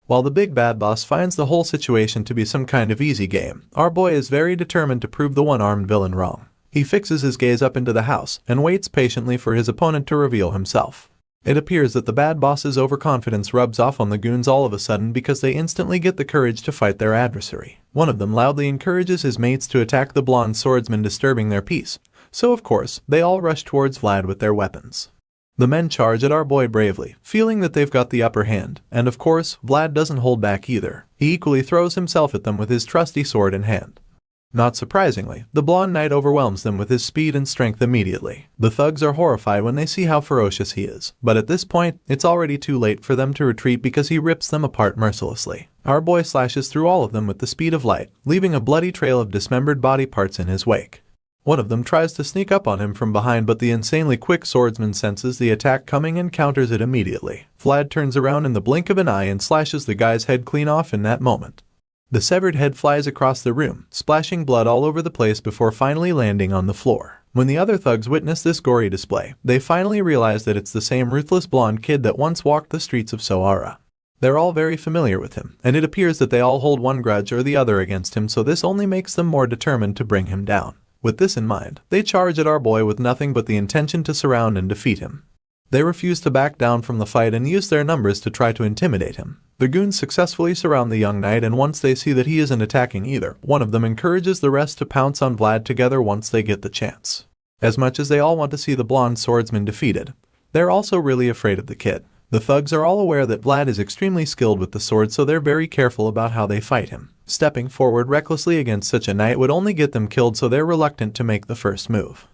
While the big bad boss finds the whole situation to be some kind of easy game, our boy is very determined to prove the one-armed villain wrong. He fixes his gaze up into the house and waits patiently for his opponent to reveal himself. It appears that the bad boss's overconfidence rubs off on the goons all of a sudden because they instantly get the courage to fight their adversary. One of them loudly encourages his mates to attack the blonde swordsman, disturbing their peace, so of course, they all rush towards Vlad with their weapons. The men charge at our boy bravely, feeling that they've got the upper hand, and of course, Vlad doesn't hold back either. He equally throws himself at them with his trusty sword in hand. Not surprisingly, the blonde knight overwhelms them with his speed and strength immediately. The thugs are horrified when they see how ferocious he is, but at this point, it's already too late for them to retreat because he rips them apart mercilessly. Our boy slashes through all of them with the speed of light, leaving a bloody trail of dismembered body parts in his wake. One of them tries to sneak up on him from behind, but the insanely quick swordsman senses the attack coming and counters it immediately. Vlad turns around in the blink of an eye and slashes the guy's head clean off in that moment. The severed head flies across the room, splashing blood all over the place before finally landing on the floor. When the other thugs witness this gory display, they finally realize that it's the same ruthless blonde kid that once walked the streets of Soara. They're all very familiar with him, and it appears that they all hold one grudge or the other against him, so this only makes them more determined to bring him down. With this in mind, they charge at our boy with nothing but the intention to surround and defeat him. They refuse to back down from the fight and use their numbers to try to intimidate him. The goons successfully surround the young knight, and once they see that he isn't attacking either, one of them encourages the rest to pounce on Vlad together once they get the chance. As much as they all want to see the blonde swordsman defeated, they're also really afraid of the kid. The thugs are all aware that Vlad is extremely skilled with the sword, so they're very careful about how they fight him. Stepping forward recklessly against such a knight would only get them killed, so they're reluctant to make the first move.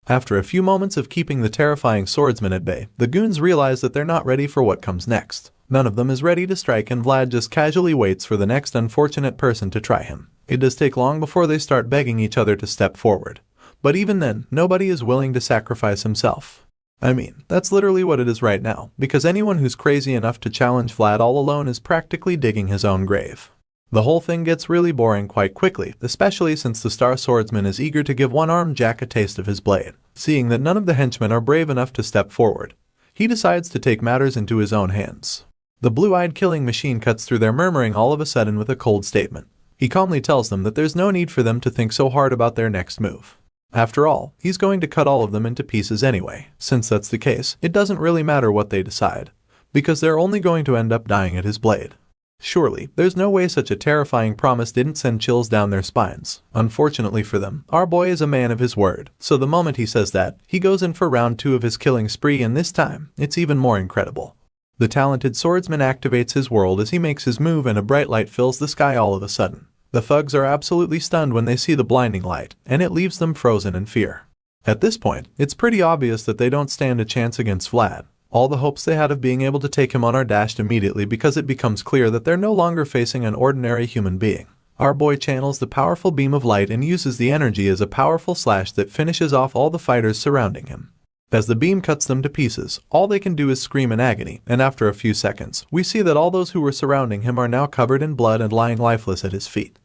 After a few moments of keeping the terrifying swordsman at bay, the goons realize that they're not ready for what comes next. None of them is ready to strike, and Vlad just casually waits for the next unfortunate person to try him. It does take long before they start begging each other to step forward. But even then, nobody is willing to sacrifice himself. I mean, that's literally what it is right now, because anyone who's crazy enough to challenge Vlad all alone is practically digging his own grave. The whole thing gets really boring quite quickly, especially since the star swordsman is eager to give one-armed Jack a taste of his blade. Seeing that none of the henchmen are brave enough to step forward, he decides to take matters into his own hands. The blue-eyed killing machine cuts through their murmuring all of a sudden with a cold statement. He calmly tells them that there's no need for them to think so hard about their next move. After all, he's going to cut all of them into pieces anyway. Since that's the case, it doesn't really matter what they decide, because they're only going to end up dying at his blade. Surely, there's no way such a terrifying promise didn't send chills down their spines. Unfortunately for them, our boy is a man of his word, so the moment he says that, he goes in for round 2 of his killing spree, and this time, it's even more incredible. The talented swordsman activates his world as he makes his move, and a bright light fills the sky all of a sudden. The thugs are absolutely stunned when they see the blinding light, and it leaves them frozen in fear. At this point, it's pretty obvious that they don't stand a chance against Vlad. All the hopes they had of being able to take him on are dashed immediately because it becomes clear that they're no longer facing an ordinary human being. Our boy channels the powerful beam of light and uses the energy as a powerful slash that finishes off all the fighters surrounding him. As the beam cuts them to pieces, all they can do is scream in agony, and after a few seconds, we see that all those who were surrounding him are now covered in blood and lying lifeless at his feet.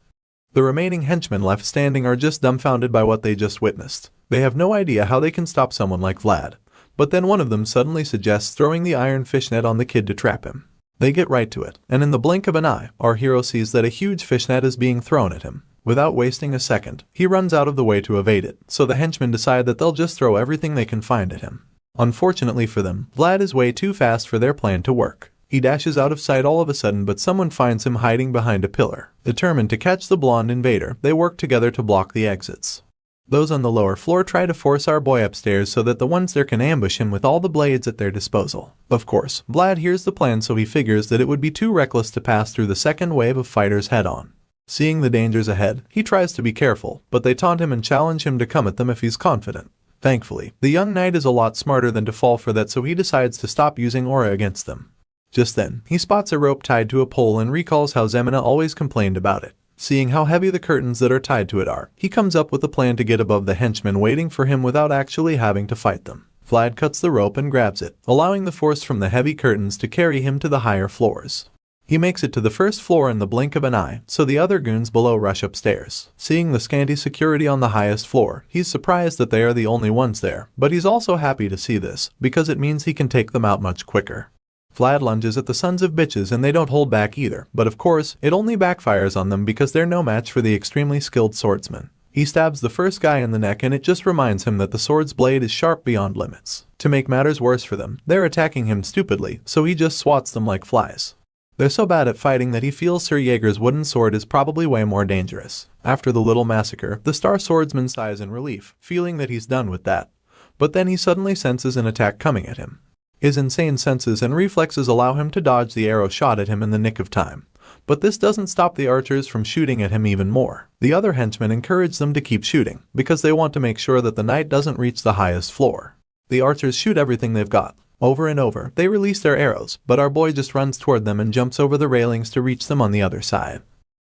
The remaining henchmen left standing are just dumbfounded by what they just witnessed. They have no idea how they can stop someone like Vlad. But then one of them suddenly suggests throwing the iron fishnet on the kid to trap him. They get right to it, and in the blink of an eye, our hero sees that a huge fishnet is being thrown at him. Without wasting a second, he runs out of the way to evade it, so the henchmen decide that they'll just throw everything they can find at him. Unfortunately for them, Vlad is way too fast for their plan to work. He dashes out of sight all of a sudden, but someone finds him hiding behind a pillar. Determined to catch the blonde invader, they work together to block the exits. Those on the lower floor try to force our boy upstairs so that the ones there can ambush him with all the blades at their disposal. Of course, Vlad hears the plan, so he figures that it would be too reckless to pass through the second wave of fighters head-on. Seeing the dangers ahead, he tries to be careful, but they taunt him and challenge him to come at them if he's confident. Thankfully, the young knight is a lot smarter than to fall for that, so he decides to stop using aura against them. Just then, he spots a rope tied to a pole and recalls how Zemina always complained about it. Seeing how heavy the curtains that are tied to it are, he comes up with a plan to get above the henchmen waiting for him without actually having to fight them. Vlad cuts the rope and grabs it, allowing the force from the heavy curtains to carry him to the higher floors. He makes it to the first floor in the blink of an eye, so the other goons below rush upstairs. Seeing the scanty security on the highest floor, he's surprised that they are the only ones there, but he's also happy to see this, because it means he can take them out much quicker. Vlad lunges at the sons of bitches and they don't hold back either, but of course, it only backfires on them because they're no match for the extremely skilled swordsman. He stabs the first guy in the neck and it just reminds him that the sword's blade is sharp beyond limits. To make matters worse for them, they're attacking him stupidly, so he just swats them like flies. They're so bad at fighting that he feels Sir Jaeger's wooden sword is probably way more dangerous. After the little massacre, the star swordsman sighs in relief, feeling that he's done with that. But then he suddenly senses an attack coming at him. His insane senses and reflexes allow him to dodge the arrow shot at him in the nick of time. But this doesn't stop the archers from shooting at him even more. The other henchmen encourage them to keep shooting, because they want to make sure that the knight doesn't reach the highest floor. The archers shoot everything they've got. Over and over, they release their arrows, but our boy just runs toward them and jumps over the railings to reach them on the other side.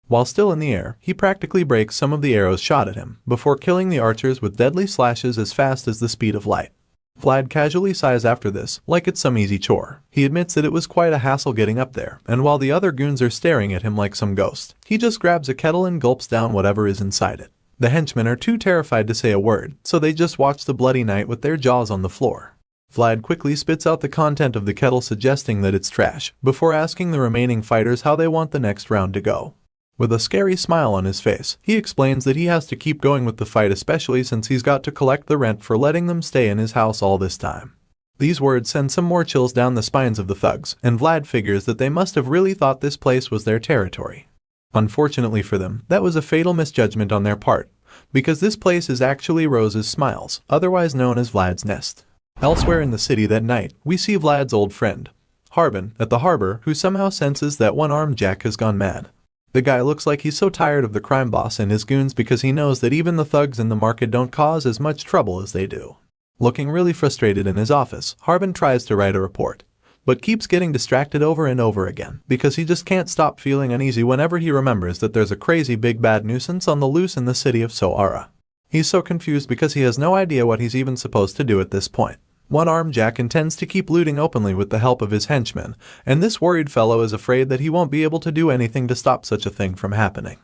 While still in the air, he practically breaks some of the arrows shot at him, before killing the archers with deadly slashes as fast as the speed of light. Vlad casually sighs after this, like it's some easy chore. He admits that it was quite a hassle getting up there, and while the other goons are staring at him like some ghost, he just grabs a kettle and gulps down whatever is inside it. The henchmen are too terrified to say a word, so they just watch the bloody knight with their jaws on the floor. Vlad quickly spits out the content of the kettle, suggesting that it's trash, before asking the remaining fighters how they want the next round to go. With a scary smile on his face, he explains that he has to keep going with the fight, especially since he's got to collect the rent for letting them stay in his house all this time. These words send some more chills down the spines of the thugs, and Vlad figures that they must have really thought this place was their territory. Unfortunately for them, that was a fatal misjudgment on their part, because this place is actually Rose's Smiles, otherwise known as Vlad's Nest. Elsewhere in the city that night, we see Vlad's old friend, Harbin, at the harbor, who somehow senses that one-armed Jack has gone mad. The guy looks like he's so tired of the crime boss and his goons because he knows that even the thugs in the market don't cause as much trouble as they do. Looking really frustrated in his office, Harbin tries to write a report, but keeps getting distracted over and over again because he just can't stop feeling uneasy whenever he remembers that there's a crazy big bad nuisance on the loose in the city of Soara. He's so confused because he has no idea what he's even supposed to do at this point. One-armed Jack intends to keep looting openly with the help of his henchmen, and this worried fellow is afraid that he won't be able to do anything to stop such a thing from happening.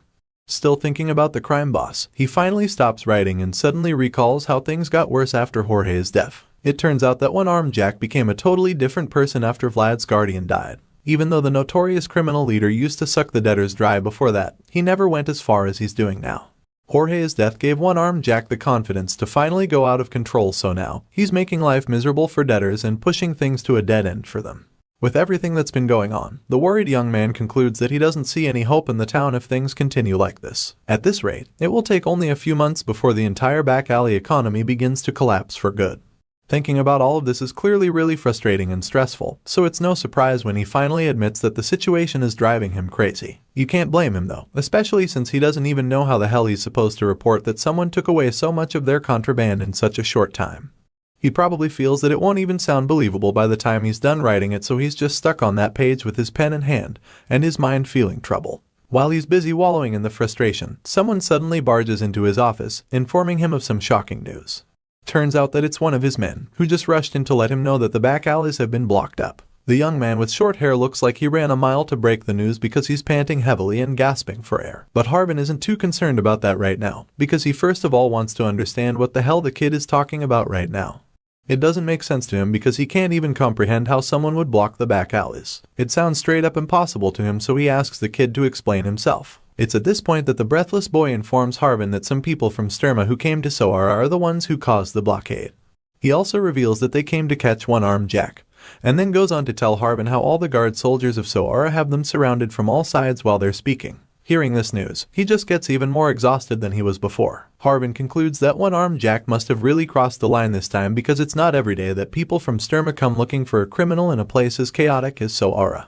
Still thinking about the crime boss, he finally stops writing and suddenly recalls how things got worse after Jorge's death. It turns out that one-armed Jack became a totally different person after Vlad's guardian died. Even though the notorious criminal leader used to suck the debtors dry before that, he never went as far as he's doing now. Jorge's death gave one-armed Jack the confidence to finally go out of control, so now he's making life miserable for debtors and pushing things to a dead end for them. With everything that's been going on, the worried young man concludes that he doesn't see any hope in the town if things continue like this. At this rate, it will take only a few months before the entire back alley economy begins to collapse for good. Thinking about all of this is clearly really frustrating and stressful, so it's no surprise when he finally admits that the situation is driving him crazy. You can't blame him though, especially since he doesn't even know how the hell he's supposed to report that someone took away so much of their contraband in such a short time. He probably feels that it won't even sound believable by the time he's done writing it, so he's just stuck on that page with his pen in hand, and his mind feeling trouble. While he's busy wallowing in the frustration, someone suddenly barges into his office, informing him of some shocking news. Turns out that it's one of his men, who just rushed in to let him know that the back alleys have been blocked up. The young man with short hair looks like he ran a mile to break the news because he's panting heavily and gasping for air. But Harbin isn't too concerned about that right now, because he first of all wants to understand what the hell the kid is talking about right now. It doesn't make sense to him because he can't even comprehend how someone would block the back alleys. It sounds straight up impossible to him, so he asks the kid to explain himself. It's at this point that the breathless boy informs Harbin that some people from Sturma who came to Soara are the ones who caused the blockade. He also reveals that they came to catch one-armed Jack, and then goes on to tell Harbin how all the guard soldiers of Soara have them surrounded from all sides while they're speaking. Hearing this news, he just gets even more exhausted than he was before. Harbin concludes that one-armed Jack must have really crossed the line this time, because it's not every day that people from Sturma come looking for a criminal in a place as chaotic as Soara.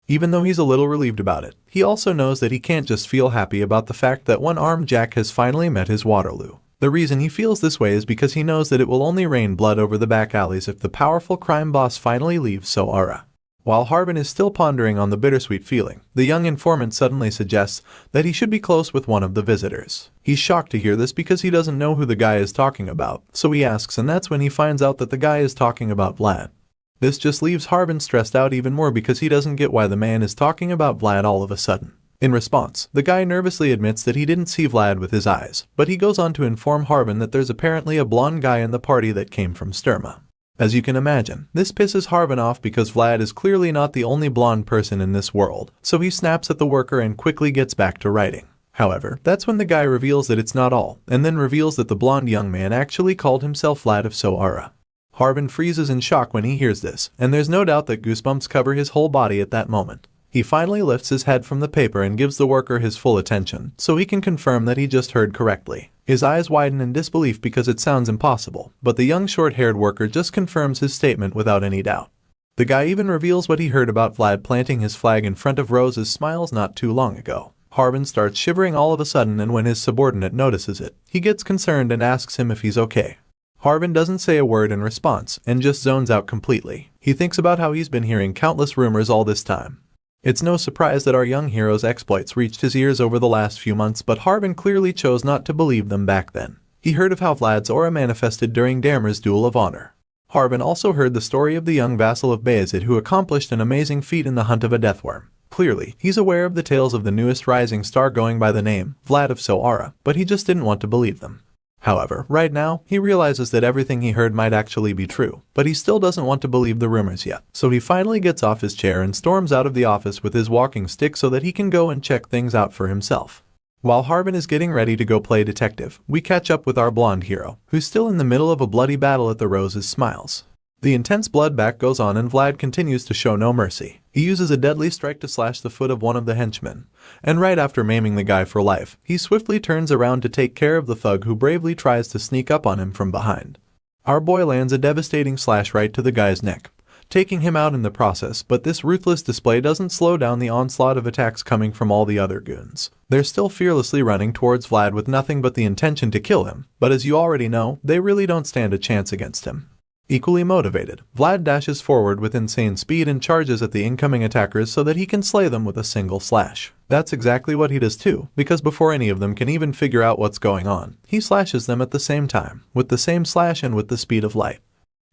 Even though he's a little relieved about it, he also knows that he can't just feel happy about the fact that one-armed Jack has finally met his Waterloo. The reason he feels this way is because he knows that it will only rain blood over the back alleys if the powerful crime boss finally leaves Soara. While Harbin is still pondering on the bittersweet feeling, the young informant suddenly suggests that he should be close with one of the visitors. He's shocked to hear this because he doesn't know who the guy is talking about, so he asks, and that's when he finds out that the guy is talking about Vlad. This just leaves Harbin stressed out even more because he doesn't get why the man is talking about Vlad all of a sudden. In response, the guy nervously admits that he didn't see Vlad with his eyes, but he goes on to inform Harbin that there's apparently a blonde guy in the party that came from Sturma. As you can imagine, this pisses Harbin off because Vlad is clearly not the only blonde person in this world, so he snaps at the worker and quickly gets back to writing. However, that's when the guy reveals that it's not all, and then reveals that the blonde young man actually called himself Vlad of Soara. Harbin freezes in shock when he hears this, and there's no doubt that goosebumps cover his whole body at that moment. He finally lifts his head from the paper and gives the worker his full attention, so he can confirm that he just heard correctly. His eyes widen in disbelief because it sounds impossible, but the young short-haired worker just confirms his statement without any doubt. The guy even reveals what he heard about Vlad planting his flag in front of Rose's smiles not too long ago. Harbin starts shivering all of a sudden, and when his subordinate notices it, he gets concerned and asks him if he's okay. Harbin doesn't say a word in response, and just zones out completely. He thinks about how he's been hearing countless rumors all this time. It's no surprise that our young hero's exploits reached his ears over the last few months, but Harbin clearly chose not to believe them back then. He heard of how Vlad's aura manifested during Damer's Duel of Honor. Harbin also heard the story of the young vassal of Bayezid who accomplished an amazing feat in the hunt of a deathworm. Clearly, he's aware of the tales of the newest rising star going by the name Vlad of Soara, but he just didn't want to believe them. However, right now, he realizes that everything he heard might actually be true, but he still doesn't want to believe the rumors yet. So he finally gets off his chair and storms out of the office with his walking stick so that he can go and check things out for himself. While Harbin is getting ready to go play detective, we catch up with our blonde hero, who's still in the middle of a bloody battle at the Rose's Smiles. The intense bloodbath goes on and Vlad continues to show no mercy. He uses a deadly strike to slash the foot of one of the henchmen, and right after maiming the guy for life, he swiftly turns around to take care of the thug who bravely tries to sneak up on him from behind. Our boy lands a devastating slash right to the guy's neck, taking him out in the process, but this ruthless display doesn't slow down the onslaught of attacks coming from all the other goons. They're still fearlessly running towards Vlad with nothing but the intention to kill him, but as you already know, they really don't stand a chance against him. Equally motivated, Vlad dashes forward with insane speed and charges at the incoming attackers so that he can slay them with a single slash. That's exactly what he does too, because before any of them can even figure out what's going on, he slashes them at the same time, with the same slash and with the speed of light.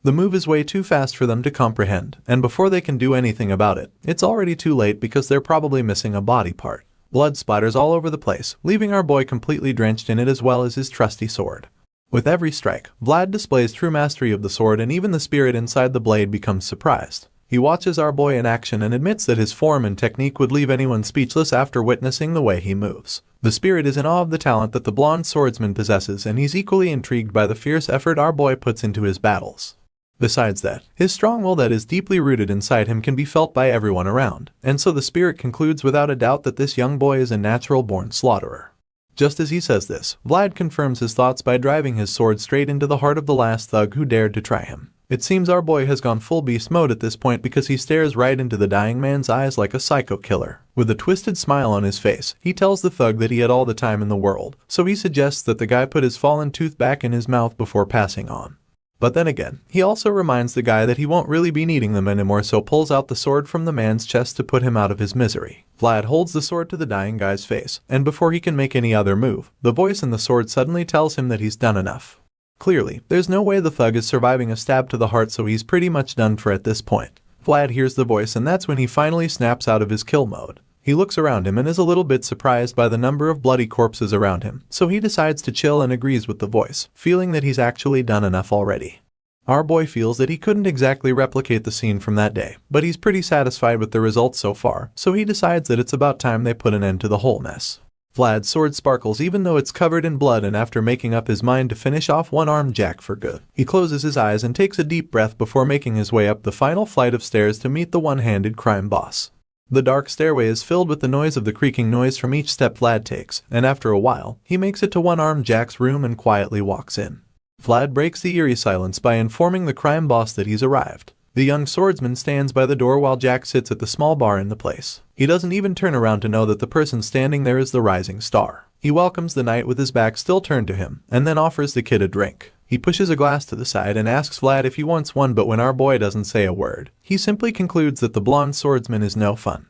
The move is way too fast for them to comprehend, and before they can do anything about it, it's already too late because they're probably missing a body part. Blood splatters all over the place, leaving our boy completely drenched in it as well as his trusty sword. With every strike, Vlad displays true mastery of the sword, and even the spirit inside the blade becomes surprised. He watches our boy in action and admits that his form and technique would leave anyone speechless after witnessing the way he moves. The spirit is in awe of the talent that the blonde swordsman possesses, and he's equally intrigued by the fierce effort our boy puts into his battles. Besides that, his strong will that is deeply rooted inside him can be felt by everyone around, and so the spirit concludes without a doubt that this young boy is a natural-born slaughterer. Just as he says this, Vlad confirms his thoughts by driving his sword straight into the heart of the last thug who dared to try him. It seems our boy has gone full beast mode at this point because he stares right into the dying man's eyes like a psycho killer. With a twisted smile on his face, he tells the thug that he had all the time in the world, so he suggests that the guy put his fallen tooth back in his mouth before passing on. But then again, he also reminds the guy that he won't really be needing them anymore, so pulls out the sword from the man's chest to put him out of his misery. Vlad holds the sword to the dying guy's face, and before he can make any other move, the voice in the sword suddenly tells him that he's done enough. Clearly, there's no way the thug is surviving a stab to the heart, so he's pretty much done for at this point. Vlad hears the voice, and that's when he finally snaps out of his kill mode. He looks around him and is a little bit surprised by the number of bloody corpses around him, so he decides to chill and agrees with the voice, feeling that he's actually done enough already. Our boy feels that he couldn't exactly replicate the scene from that day, but he's pretty satisfied with the results so far, so he decides that it's about time they put an end to the whole mess. Vlad's sword sparkles even though it's covered in blood, and after making up his mind to finish off one-armed Jack for good, he closes his eyes and takes a deep breath before making his way up the final flight of stairs to meet the one-handed crime boss. The dark stairway is filled with the noise of the creaking noise from each step Vlad takes, and after a while, he makes it to one-armed Jack's room and quietly walks in. Vlad breaks the eerie silence by informing the crime boss that he's arrived. The young swordsman stands by the door while Jack sits at the small bar in the place. He doesn't even turn around to know that the person standing there is the rising star. He welcomes the knight with his back still turned to him, and then offers the kid a drink. He pushes a glass to the side and asks Vlad if he wants one, but when our boy doesn't say a word, he simply concludes that the blonde swordsman is no fun.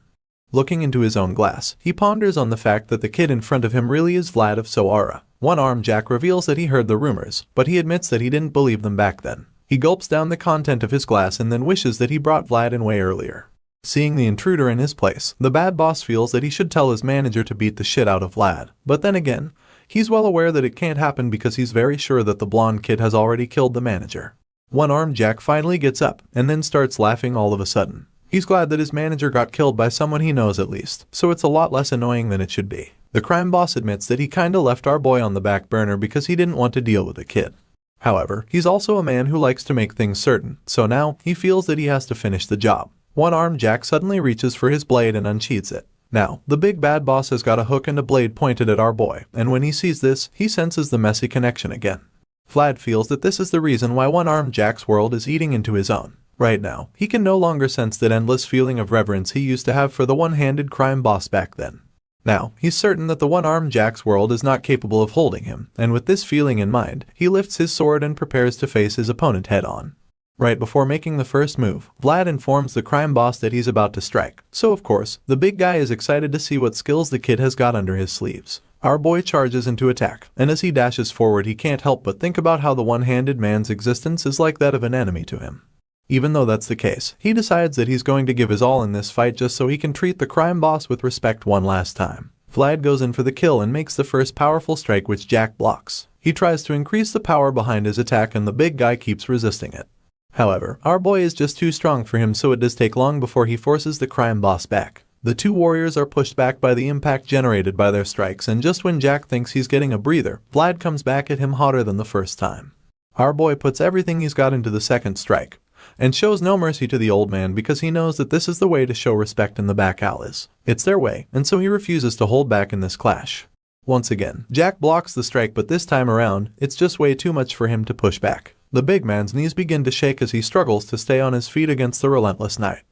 Looking into his own glass, he ponders on the fact that the kid in front of him really is Vlad of Soara. One-armed Jack reveals that he heard the rumors, but he admits that he didn't believe them back then. He gulps down the content of his glass and then wishes that he brought Vlad in way earlier. Seeing the intruder in his place, the bad boss feels that he should tell his manager to beat the shit out of Vlad. But then again, he's well aware that it can't happen because he's very sure that the blonde kid has already killed the manager. One-armed Jack finally gets up and then starts laughing all of a sudden. He's glad that his manager got killed by someone he knows at least, so it's a lot less annoying than it should be. The crime boss admits that he kinda left our boy on the back burner because he didn't want to deal with the kid. However, he's also a man who likes to make things certain, so now he feels that he has to finish the job. One-armed Jack suddenly reaches for his blade and unsheathes it. Now, the big bad boss has got a hook and a blade pointed at our boy, and when he sees this, he senses the messy connection again. Vlad feels that this is the reason why one-armed Jack's world is eating into his own. Right now, he can no longer sense that endless feeling of reverence he used to have for the one-handed crime boss back then. Now, he's certain that the one-armed Jack's world is not capable of holding him, and with this feeling in mind, he lifts his sword and prepares to face his opponent head-on. Right before making the first move, Vlad informs the crime boss that he's about to strike, so of course, the big guy is excited to see what skills the kid has got under his sleeves. Our boy charges into attack, and as he dashes forward he can't help but think about how the one-handed man's existence is like that of an enemy to him. Even though that's the case, he decides that he's going to give his all in this fight just so he can treat the crime boss with respect one last time. Vlad goes in for the kill and makes the first powerful strike, which Jack blocks. He tries to increase the power behind his attack and the big guy keeps resisting it. However, our boy is just too strong for him, so it does take long before he forces the crime boss back. The two warriors are pushed back by the impact generated by their strikes, and just when Jack thinks he's getting a breather, Vlad comes back at him hotter than the first time. Our boy puts everything he's got into the second strike, and shows no mercy to the old man because he knows that this is the way to show respect in the back alleys. It's their way, and so he refuses to hold back in this clash. Once again, Jack blocks the strike, but this time around, it's just way too much for him to push back. The big man's knees begin to shake as he struggles to stay on his feet against the relentless knight.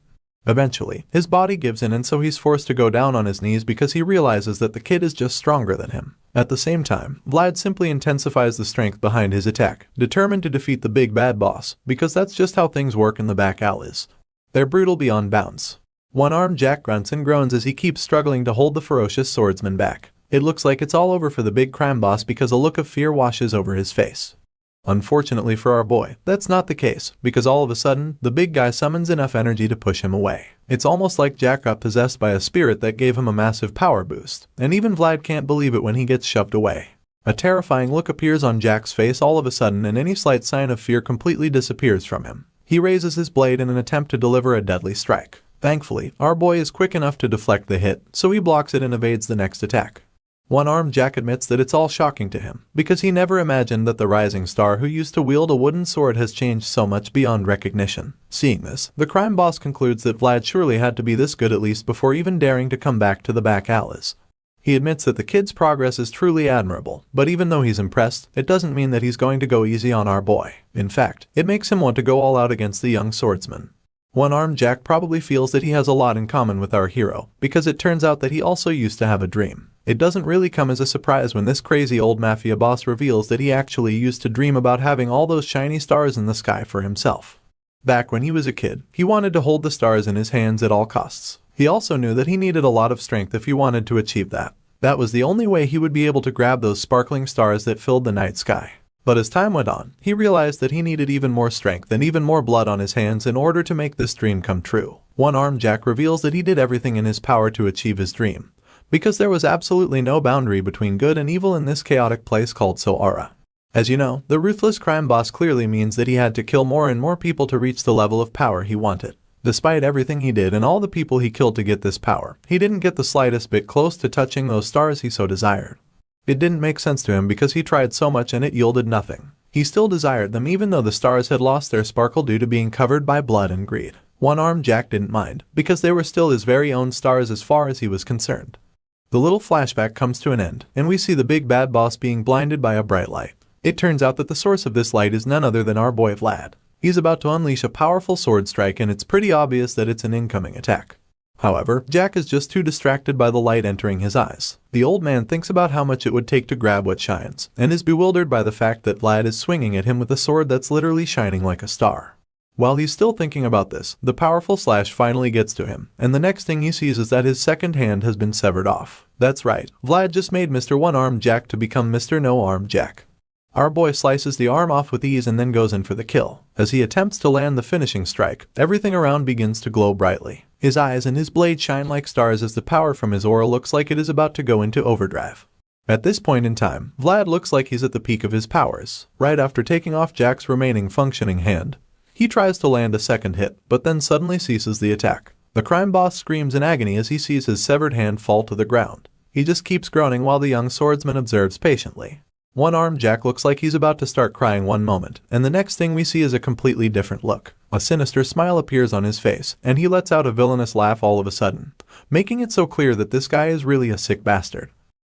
Eventually, his body gives in and so he's forced to go down on his knees because he realizes that the kid is just stronger than him. At the same time, Vlad simply intensifies the strength behind his attack, determined to defeat the big bad boss, because that's just how things work in the back alleys. They're brutal beyond bounds. One-armed Jack grunts and groans as he keeps struggling to hold the ferocious swordsman back. It looks like it's all over for the big crime boss because a look of fear washes over his face. Unfortunately for our boy, that's not the case, because all of a sudden, the big guy summons enough energy to push him away. It's almost like Jack got possessed by a spirit that gave him a massive power boost, and even Vlad can't believe it when he gets shoved away. A terrifying look appears on Jack's face all of a sudden, and any slight sign of fear completely disappears from him. He raises his blade in an attempt to deliver a deadly strike. Thankfully, our boy is quick enough to deflect the hit, so he blocks it and evades the next attack. One-armed Jack admits that it's all shocking to him, because he never imagined that the rising star who used to wield a wooden sword has changed so much beyond recognition. Seeing this, the crime boss concludes that Vlad surely had to be this good at least before even daring to come back to the back alleys. He admits that the kid's progress is truly admirable, but even though he's impressed, it doesn't mean that he's going to go easy on our boy. In fact, it makes him want to go all out against the young swordsman. One-armed Jack probably feels that he has a lot in common with our hero, because it turns out that he also used to have a dream. It doesn't really come as a surprise when this crazy old mafia boss reveals that he actually used to dream about having all those shiny stars in the sky for himself. Back when he was a kid, he wanted to hold the stars in his hands at all costs. He also knew that he needed a lot of strength if he wanted to achieve that. That was the only way he would be able to grab those sparkling stars that filled the night sky. But as time went on, he realized that he needed even more strength and even more blood on his hands in order to make this dream come true. One-armed Jack reveals that he did everything in his power to achieve his dream, because there was absolutely no boundary between good and evil in this chaotic place called Soara. As you know, the ruthless crime boss clearly means that he had to kill more and more people to reach the level of power he wanted. Despite everything he did and all the people he killed to get this power, he didn't get the slightest bit close to touching those stars he so desired. It didn't make sense to him because he tried so much and it yielded nothing. He still desired them even though the stars had lost their sparkle due to being covered by blood and greed. One-armed Jack didn't mind, because they were still his very own stars as far as he was concerned. The little flashback comes to an end, and we see the big bad boss being blinded by a bright light. It turns out that the source of this light is none other than our boy Vlad. He's about to unleash a powerful sword strike and it's pretty obvious that it's an incoming attack. However, Jack is just too distracted by the light entering his eyes. The old man thinks about how much it would take to grab what shines, and is bewildered by the fact that Vlad is swinging at him with a sword that's literally shining like a star. While he's still thinking about this, the powerful slash finally gets to him, and the next thing he sees is that his second hand has been severed off. That's right, Vlad just made Mr. One-Armed Jack to become Mr. No-Armed Jack. Our boy slices the arm off with ease and then goes in for the kill. As he attempts to land the finishing strike, everything around begins to glow brightly. His eyes and his blade shine like stars as the power from his aura looks like it is about to go into overdrive. At this point in time, Vlad looks like he's at the peak of his powers. Right after taking off Jack's remaining functioning hand, he tries to land a second hit, but then suddenly ceases the attack. The crime boss screams in agony as he sees his severed hand fall to the ground. He just keeps groaning while the young swordsman observes patiently. One-armed Jack looks like he's about to start crying one moment, and the next thing we see is a completely different look. A sinister smile appears on his face, and he lets out a villainous laugh all of a sudden, making it so clear that this guy is really a sick bastard.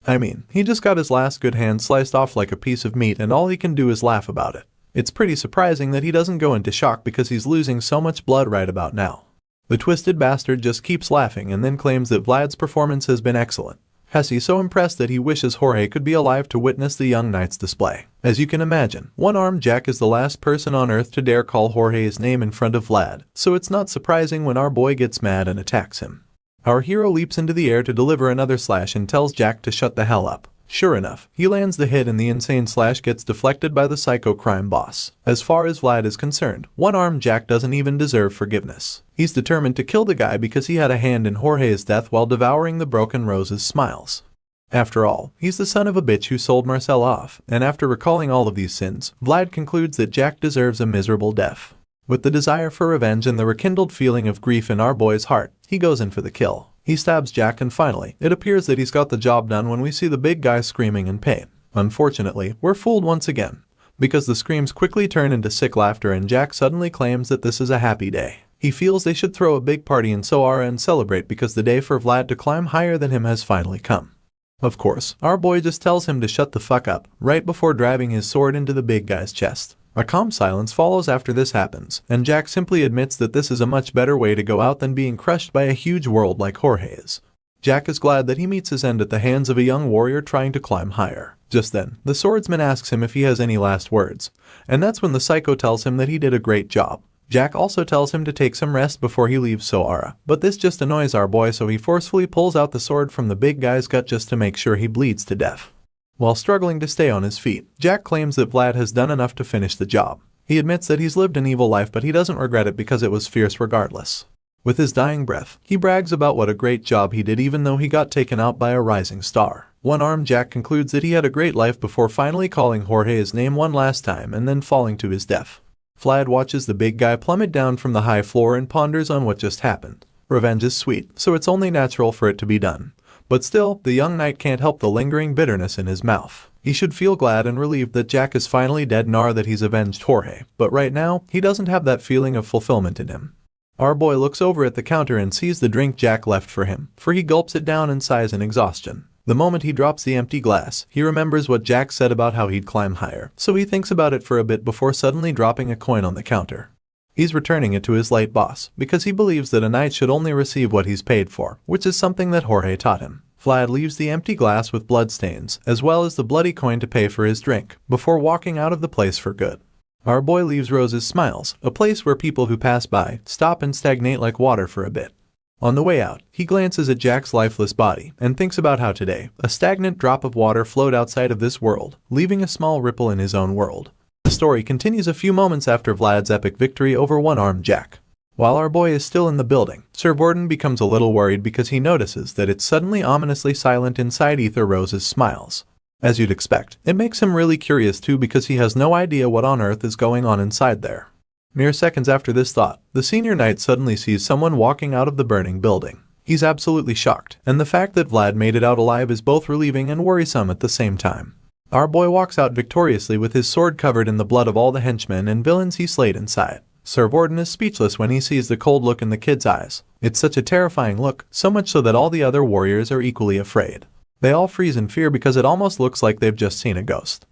I mean, he just got his last good hand sliced off like a piece of meat and all he can do is laugh about it. It's pretty surprising that he doesn't go into shock because he's losing so much blood right about now. The twisted bastard just keeps laughing and then claims that Vlad's performance has been excellent. He's so impressed that he wishes Jorge could be alive to witness the young knight's display. As you can imagine, One-Armed Jack is the last person on earth to dare call Jorge's name in front of Vlad, so it's not surprising when our boy gets mad and attacks him. Our hero leaps into the air to deliver another slash and tells Jack to shut the hell up. Sure enough, he lands the hit and the insane slash gets deflected by the psycho crime boss. As far as Vlad is concerned, One-Armed Jack doesn't even deserve forgiveness. He's determined to kill the guy because he had a hand in Jorge's death while devouring the broken rose's smiles. After all, he's the son of a bitch who sold Marcel off, and after recalling all of these sins, Vlad concludes that Jack deserves a miserable death. With the desire for revenge and the rekindled feeling of grief in our boy's heart, he goes in for the kill. He stabs Jack and finally, it appears that he's got the job done when we see the big guy screaming in pain. Unfortunately, we're fooled once again, because the screams quickly turn into sick laughter and Jack suddenly claims that this is a happy day. He feels they should throw a big party in Soara and celebrate because the day for Vlad to climb higher than him has finally come. Of course, our boy just tells him to shut the fuck up, right before driving his sword into the big guy's chest. A calm silence follows after this happens, and Jack simply admits that this is a much better way to go out than being crushed by a huge world like Jorge's. Jack is glad that he meets his end at the hands of a young warrior trying to climb higher. Just then, the swordsman asks him if he has any last words, and that's when the psycho tells him that he did a great job. Jack also tells him to take some rest before he leaves Soara, but this just annoys our boy so he forcefully pulls out the sword from the big guy's gut just to make sure he bleeds to death. While struggling to stay on his feet, Jack claims that Vlad has done enough to finish the job. He admits that he's lived an evil life but he doesn't regret it because it was fierce regardless. With his dying breath, he brags about what a great job he did even though he got taken out by a rising star. One-Armed Jack concludes that he had a great life before finally calling Jorge's name one last time and then falling to his death. Vlad watches the big guy plummet down from the high floor and ponders on what just happened. Revenge is sweet, so it's only natural for it to be done. But still, the young knight can't help the lingering bitterness in his mouth. He should feel glad and relieved that Jack is finally dead and that he's avenged Jorge, but right now, he doesn't have that feeling of fulfillment in him. Our boy looks over at the counter and sees the drink Jack left for him, for he gulps it down and sighs in exhaustion. The moment he drops the empty glass, he remembers what Jack said about how he'd climb higher, so he thinks about it for a bit before suddenly dropping a coin on the counter. He's returning it to his late boss, because he believes that a knight should only receive what he's paid for, which is something that Jorge taught him. Vlad leaves the empty glass with blood stains, as well as the bloody coin to pay for his drink, before walking out of the place for good. Our boy leaves Rose's Smiles, a place where people who pass by stop and stagnate like water for a bit. On the way out, he glances at Jack's lifeless body and thinks about how today, a stagnant drop of water flowed outside of this world, leaving a small ripple in his own world. The story continues a few moments after Vlad's epic victory over one-armed Jack. While our boy is still in the building, Sir Vorden becomes a little worried because he notices that it's suddenly ominously silent inside Ether Rose's Smiles. As you'd expect, it makes him really curious too because he has no idea what on earth is going on inside there. Mere seconds after this thought, the senior knight suddenly sees someone walking out of the burning building. He's absolutely shocked, and the fact that Vlad made it out alive is both relieving and worrisome at the same time. Our boy walks out victoriously with his sword covered in the blood of all the henchmen and villains he slayed inside. Sir Vorden is speechless when he sees the cold look in the kid's eyes. It's such a terrifying look, so much so that all the other warriors are equally afraid. They all freeze in fear because it almost looks like they've just seen a ghost.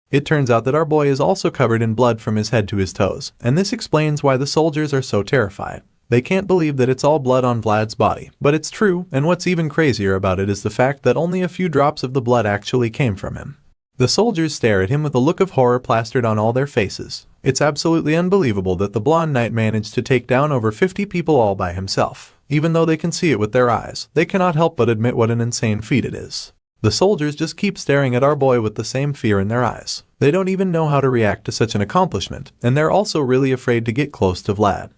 It turns out that our boy is also covered in blood from his head to his toes, and this explains why the soldiers are so terrified. They can't believe that it's all blood on Vlad's body, but it's true, and what's even crazier about it is the fact that only a few drops of the blood actually came from him. The soldiers stare at him with a look of horror plastered on all their faces. It's absolutely unbelievable that the blonde knight managed to take down over 50 people all by himself. Even though they can see it with their eyes, they cannot help but admit what an insane feat it is. The soldiers just keep staring at our boy with the same fear in their eyes. They don't even know how to react to such an accomplishment, and they're also really afraid to get close to Vlad.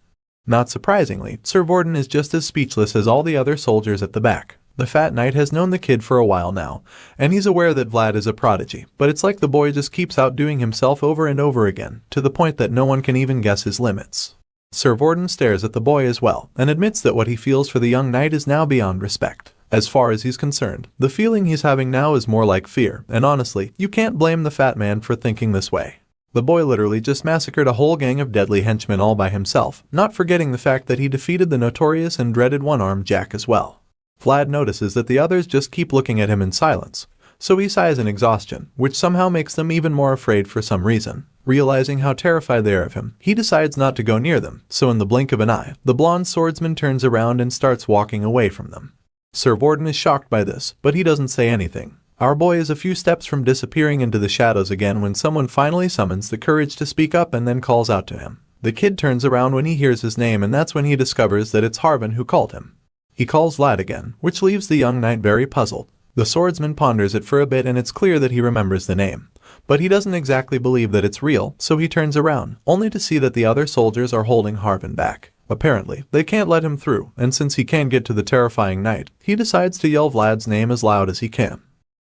Not surprisingly, Sir Vorden is just as speechless as all the other soldiers at the back. The fat knight has known the kid for a while now, and he's aware that Vlad is a prodigy, but it's like the boy just keeps outdoing himself over and over again, to the point that no one can even guess his limits. Sir Vorden stares at the boy as well, and admits that what he feels for the young knight is now beyond respect. As far as he's concerned, the feeling he's having now is more like fear, and honestly, you can't blame the fat man for thinking this way. The boy literally just massacred a whole gang of deadly henchmen all by himself, not forgetting the fact that he defeated the notorious and dreaded one-armed Jack as well. Vlad notices that the others just keep looking at him in silence, so he sighs in exhaustion, which somehow makes them even more afraid for some reason. Realizing how terrified they are of him, he decides not to go near them, so in the blink of an eye, the blonde swordsman turns around and starts walking away from them. Sir Vorden is shocked by this, but he doesn't say anything. Our boy is a few steps from disappearing into the shadows again when someone finally summons the courage to speak up and then calls out to him. The kid turns around when he hears his name, and that's when he discovers that it's Harvin who called him. He calls Vlad again, which leaves the young knight very puzzled. The swordsman ponders it for a bit, and it's clear that he remembers the name. But he doesn't exactly believe that it's real, so he turns around, only to see that the other soldiers are holding Harvin back. Apparently, they can't let him through, and since he can't get to the terrifying knight, he decides to yell Vlad's name as loud as he can.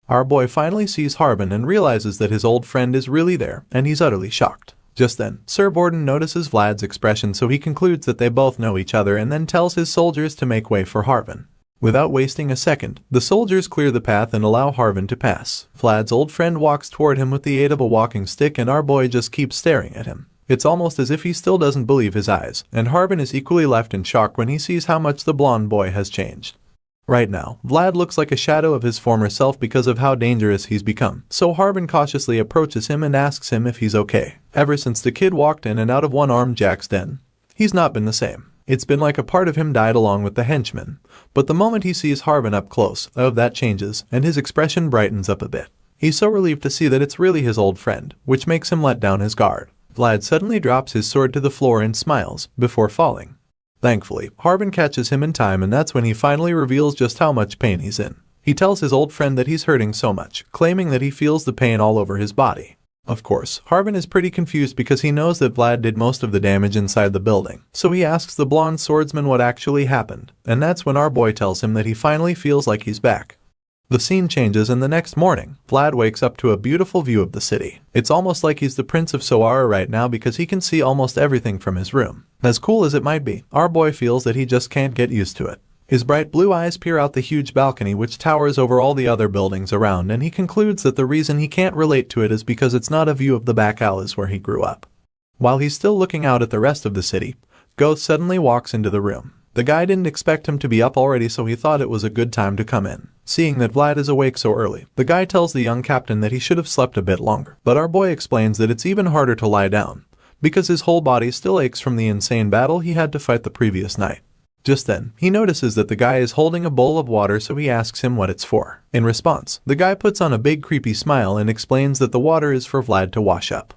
Our boy finally sees Harvin and realizes that his old friend is really there, and he's utterly shocked. Just then, Sir Vorden notices Vlad's expression, so he concludes that they both know each other and then tells his soldiers to make way for Harvin. Without wasting a second, the soldiers clear the path and allow Harvin to pass. Vlad's old friend walks toward him with the aid of a walking stick, and our boy just keeps staring at him. It's almost as if he still doesn't believe his eyes, and Harvin is equally left in shock when he sees how much the blonde boy has changed. Right now, Vlad looks like a shadow of his former self because of how dangerous he's become, so Harvin cautiously approaches him and asks him if he's okay. Ever since the kid walked in and out of one-armed Jack's den, he's not been the same. It's been like a part of him died along with the henchmen. But the moment he sees Harvin up close, that changes, and his expression brightens up a bit. He's so relieved to see that it's really his old friend, which makes him let down his guard. Vlad suddenly drops his sword to the floor and smiles, before falling. Thankfully, Harvin catches him in time, and that's when he finally reveals just how much pain he's in. He tells his old friend that he's hurting so much, claiming that he feels the pain all over his body. Of course, Harvin is pretty confused because he knows that Vlad did most of the damage inside the building, so he asks the blonde swordsman what actually happened, and that's when our boy tells him that he finally feels like he's back. The scene changes, and the next morning, Vlad wakes up to a beautiful view of the city. It's almost like he's the Prince of Soara right now because he can see almost everything from his room. As cool as it might be, our boy feels that he just can't get used to it. His bright blue eyes peer out the huge balcony which towers over all the other buildings around, and he concludes that the reason he can't relate to it is because it's not a view of the back alleys where he grew up. While he's still looking out at the rest of the city, Ghost suddenly walks into the room. The guy didn't expect him to be up already, so he thought it was a good time to come in. Seeing that Vlad is awake so early, the guy tells the young captain that he should have slept a bit longer, but our boy explains that it's even harder to lie down, because his whole body still aches from the insane battle he had to fight the previous night. Just then, he notices that the guy is holding a bowl of water, so he asks him what it's for. In response, the guy puts on a big creepy smile and explains that the water is for Vlad to wash up.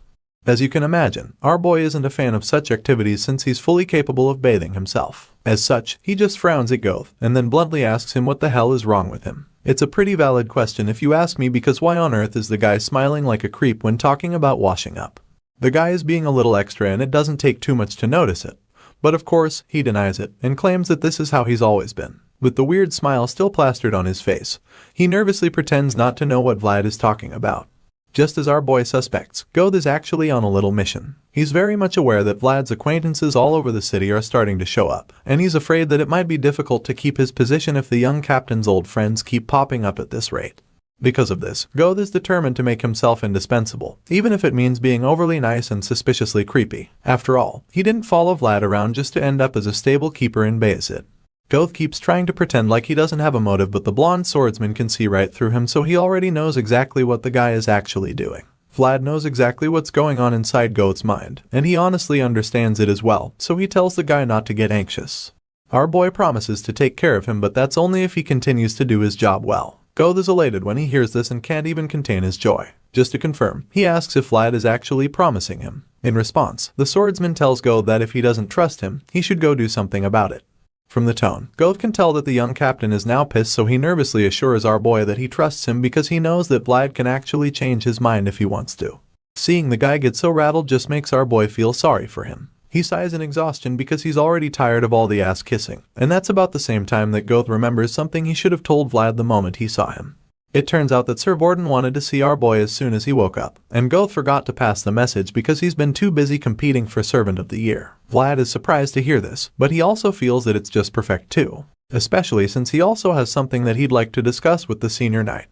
As you can imagine, our boy isn't a fan of such activities since he's fully capable of bathing himself. As such, he just frowns at Goth and then bluntly asks him what the hell is wrong with him. It's a pretty valid question if you ask me, because why on earth is the guy smiling like a creep when talking about washing up? The guy is being a little extra and it doesn't take too much to notice it. But of course, he denies it and claims that this is how he's always been. With the weird smile still plastered on his face, he nervously pretends not to know what Vlad is talking about. Just as our boy suspects, Goth is actually on a little mission. He's very much aware that Vlad's acquaintances all over the city are starting to show up, and he's afraid that it might be difficult to keep his position if the young captain's old friends keep popping up at this rate. Because of this, Goth is determined to make himself indispensable, even if it means being overly nice and suspiciously creepy. After all, he didn't follow Vlad around just to end up as a stable keeper in Bayezid. Goth keeps trying to pretend like he doesn't have a motive, but the blonde swordsman can see right through him, so he already knows exactly what the guy is actually doing. Vlad knows exactly what's going on inside Goth's mind, and he honestly understands it as well, so he tells the guy not to get anxious. Our boy promises to take care of him, but that's only if he continues to do his job well. Goth is elated when he hears this and can't even contain his joy. Just to confirm, he asks if Vlad is actually promising him. In response, the swordsman tells Goth that if he doesn't trust him, he should go do something about it. From the tone, Goth can tell that the young captain is now pissed, so he nervously assures our boy that he trusts him because he knows that Vlad can actually change his mind if he wants to. Seeing the guy get so rattled just makes our boy feel sorry for him. He sighs in exhaustion because he's already tired of all the ass kissing, and that's about the same time that Goth remembers something he should have told Vlad the moment he saw him. It turns out that Sir Vorden wanted to see our boy as soon as he woke up, and Goth forgot to pass the message because he's been too busy competing for Servant of the Year. Vlad is surprised to hear this, but he also feels that it's just perfect too, especially since he also has something that he'd like to discuss with the senior knight.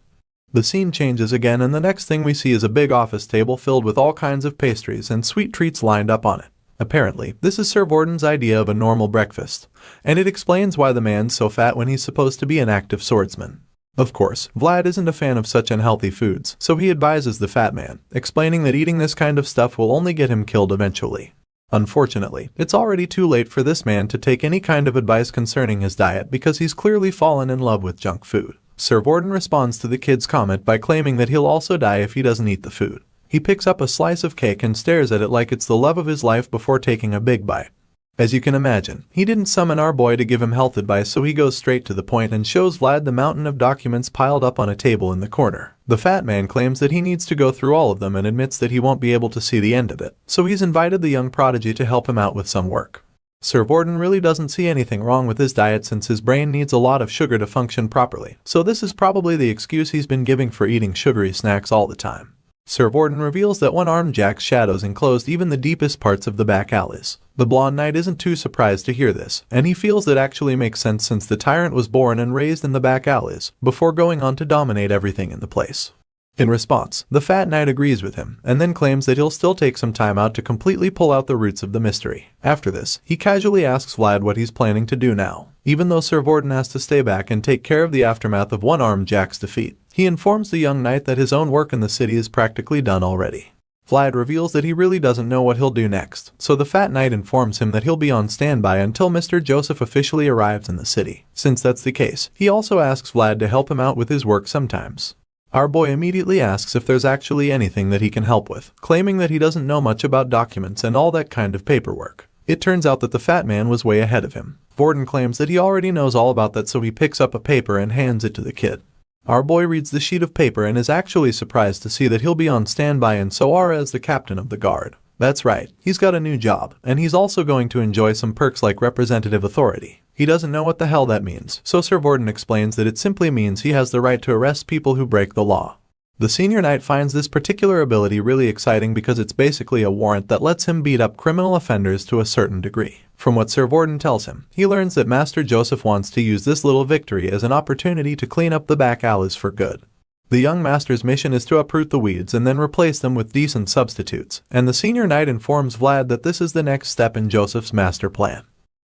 The scene changes again, and the next thing we see is a big office table filled with all kinds of pastries and sweet treats lined up on it. Apparently, this is Sir Vorden's idea of a normal breakfast, and it explains why the man's so fat when he's supposed to be an active swordsman. Of course, Vlad isn't a fan of such unhealthy foods, so he advises the fat man, explaining that eating this kind of stuff will only get him killed eventually. Unfortunately, it's already too late for this man to take any kind of advice concerning his diet because he's clearly fallen in love with junk food. Sir Vorden responds to the kid's comment by claiming that he'll also die if he doesn't eat the food. He picks up a slice of cake and stares at it like it's the love of his life before taking a big bite. As you can imagine, he didn't summon our boy to give him health advice, so he goes straight to the point and shows Vlad the mountain of documents piled up on a table in the corner. The fat man claims that he needs to go through all of them and admits that he won't be able to see the end of it, so he's invited the young prodigy to help him out with some work. Sir Vorden really doesn't see anything wrong with his diet since his brain needs a lot of sugar to function properly, so this is probably the excuse he's been giving for eating sugary snacks all the time. Sir Vorden reveals that one-armed Jack's shadows enclosed even the deepest parts of the back alleys. The blonde knight isn't too surprised to hear this, and he feels that actually makes sense since the tyrant was born and raised in the back alleys, before going on to dominate everything in the place. In response, the fat knight agrees with him, and then claims that he'll still take some time out to completely pull out the roots of the mystery. After this, he casually asks Vlad what he's planning to do now. Even though Sir Vorden has to stay back and take care of the aftermath of one-armed Jack's defeat, he informs the young knight that his own work in the city is practically done already. Vlad reveals that he really doesn't know what he'll do next, so the fat knight informs him that he'll be on standby until Mr. Joseph officially arrives in the city. Since that's the case, he also asks Vlad to help him out with his work sometimes. Our boy immediately asks if there's actually anything that he can help with, claiming that he doesn't know much about documents and all that kind of paperwork. It turns out that the fat man was way ahead of him. Vorden claims that he already knows all about that, so he picks up a paper and hands it to the kid. Our boy reads the sheet of paper and is actually surprised to see that he'll be on standby in Soara as the captain of the guard. That's right, he's got a new job, and he's also going to enjoy some perks like representative authority. He doesn't know what the hell that means, so Sir Vorden explains that it simply means he has the right to arrest people who break the law. The senior knight finds this particular ability really exciting because it's basically a warrant that lets him beat up criminal offenders to a certain degree. From what Sir Vorden tells him, he learns that Master Joseph wants to use this little victory as an opportunity to clean up the back alleys for good. The young master's mission is to uproot the weeds and then replace them with decent substitutes, and the senior knight informs Vlad that this is the next step in Joseph's master plan.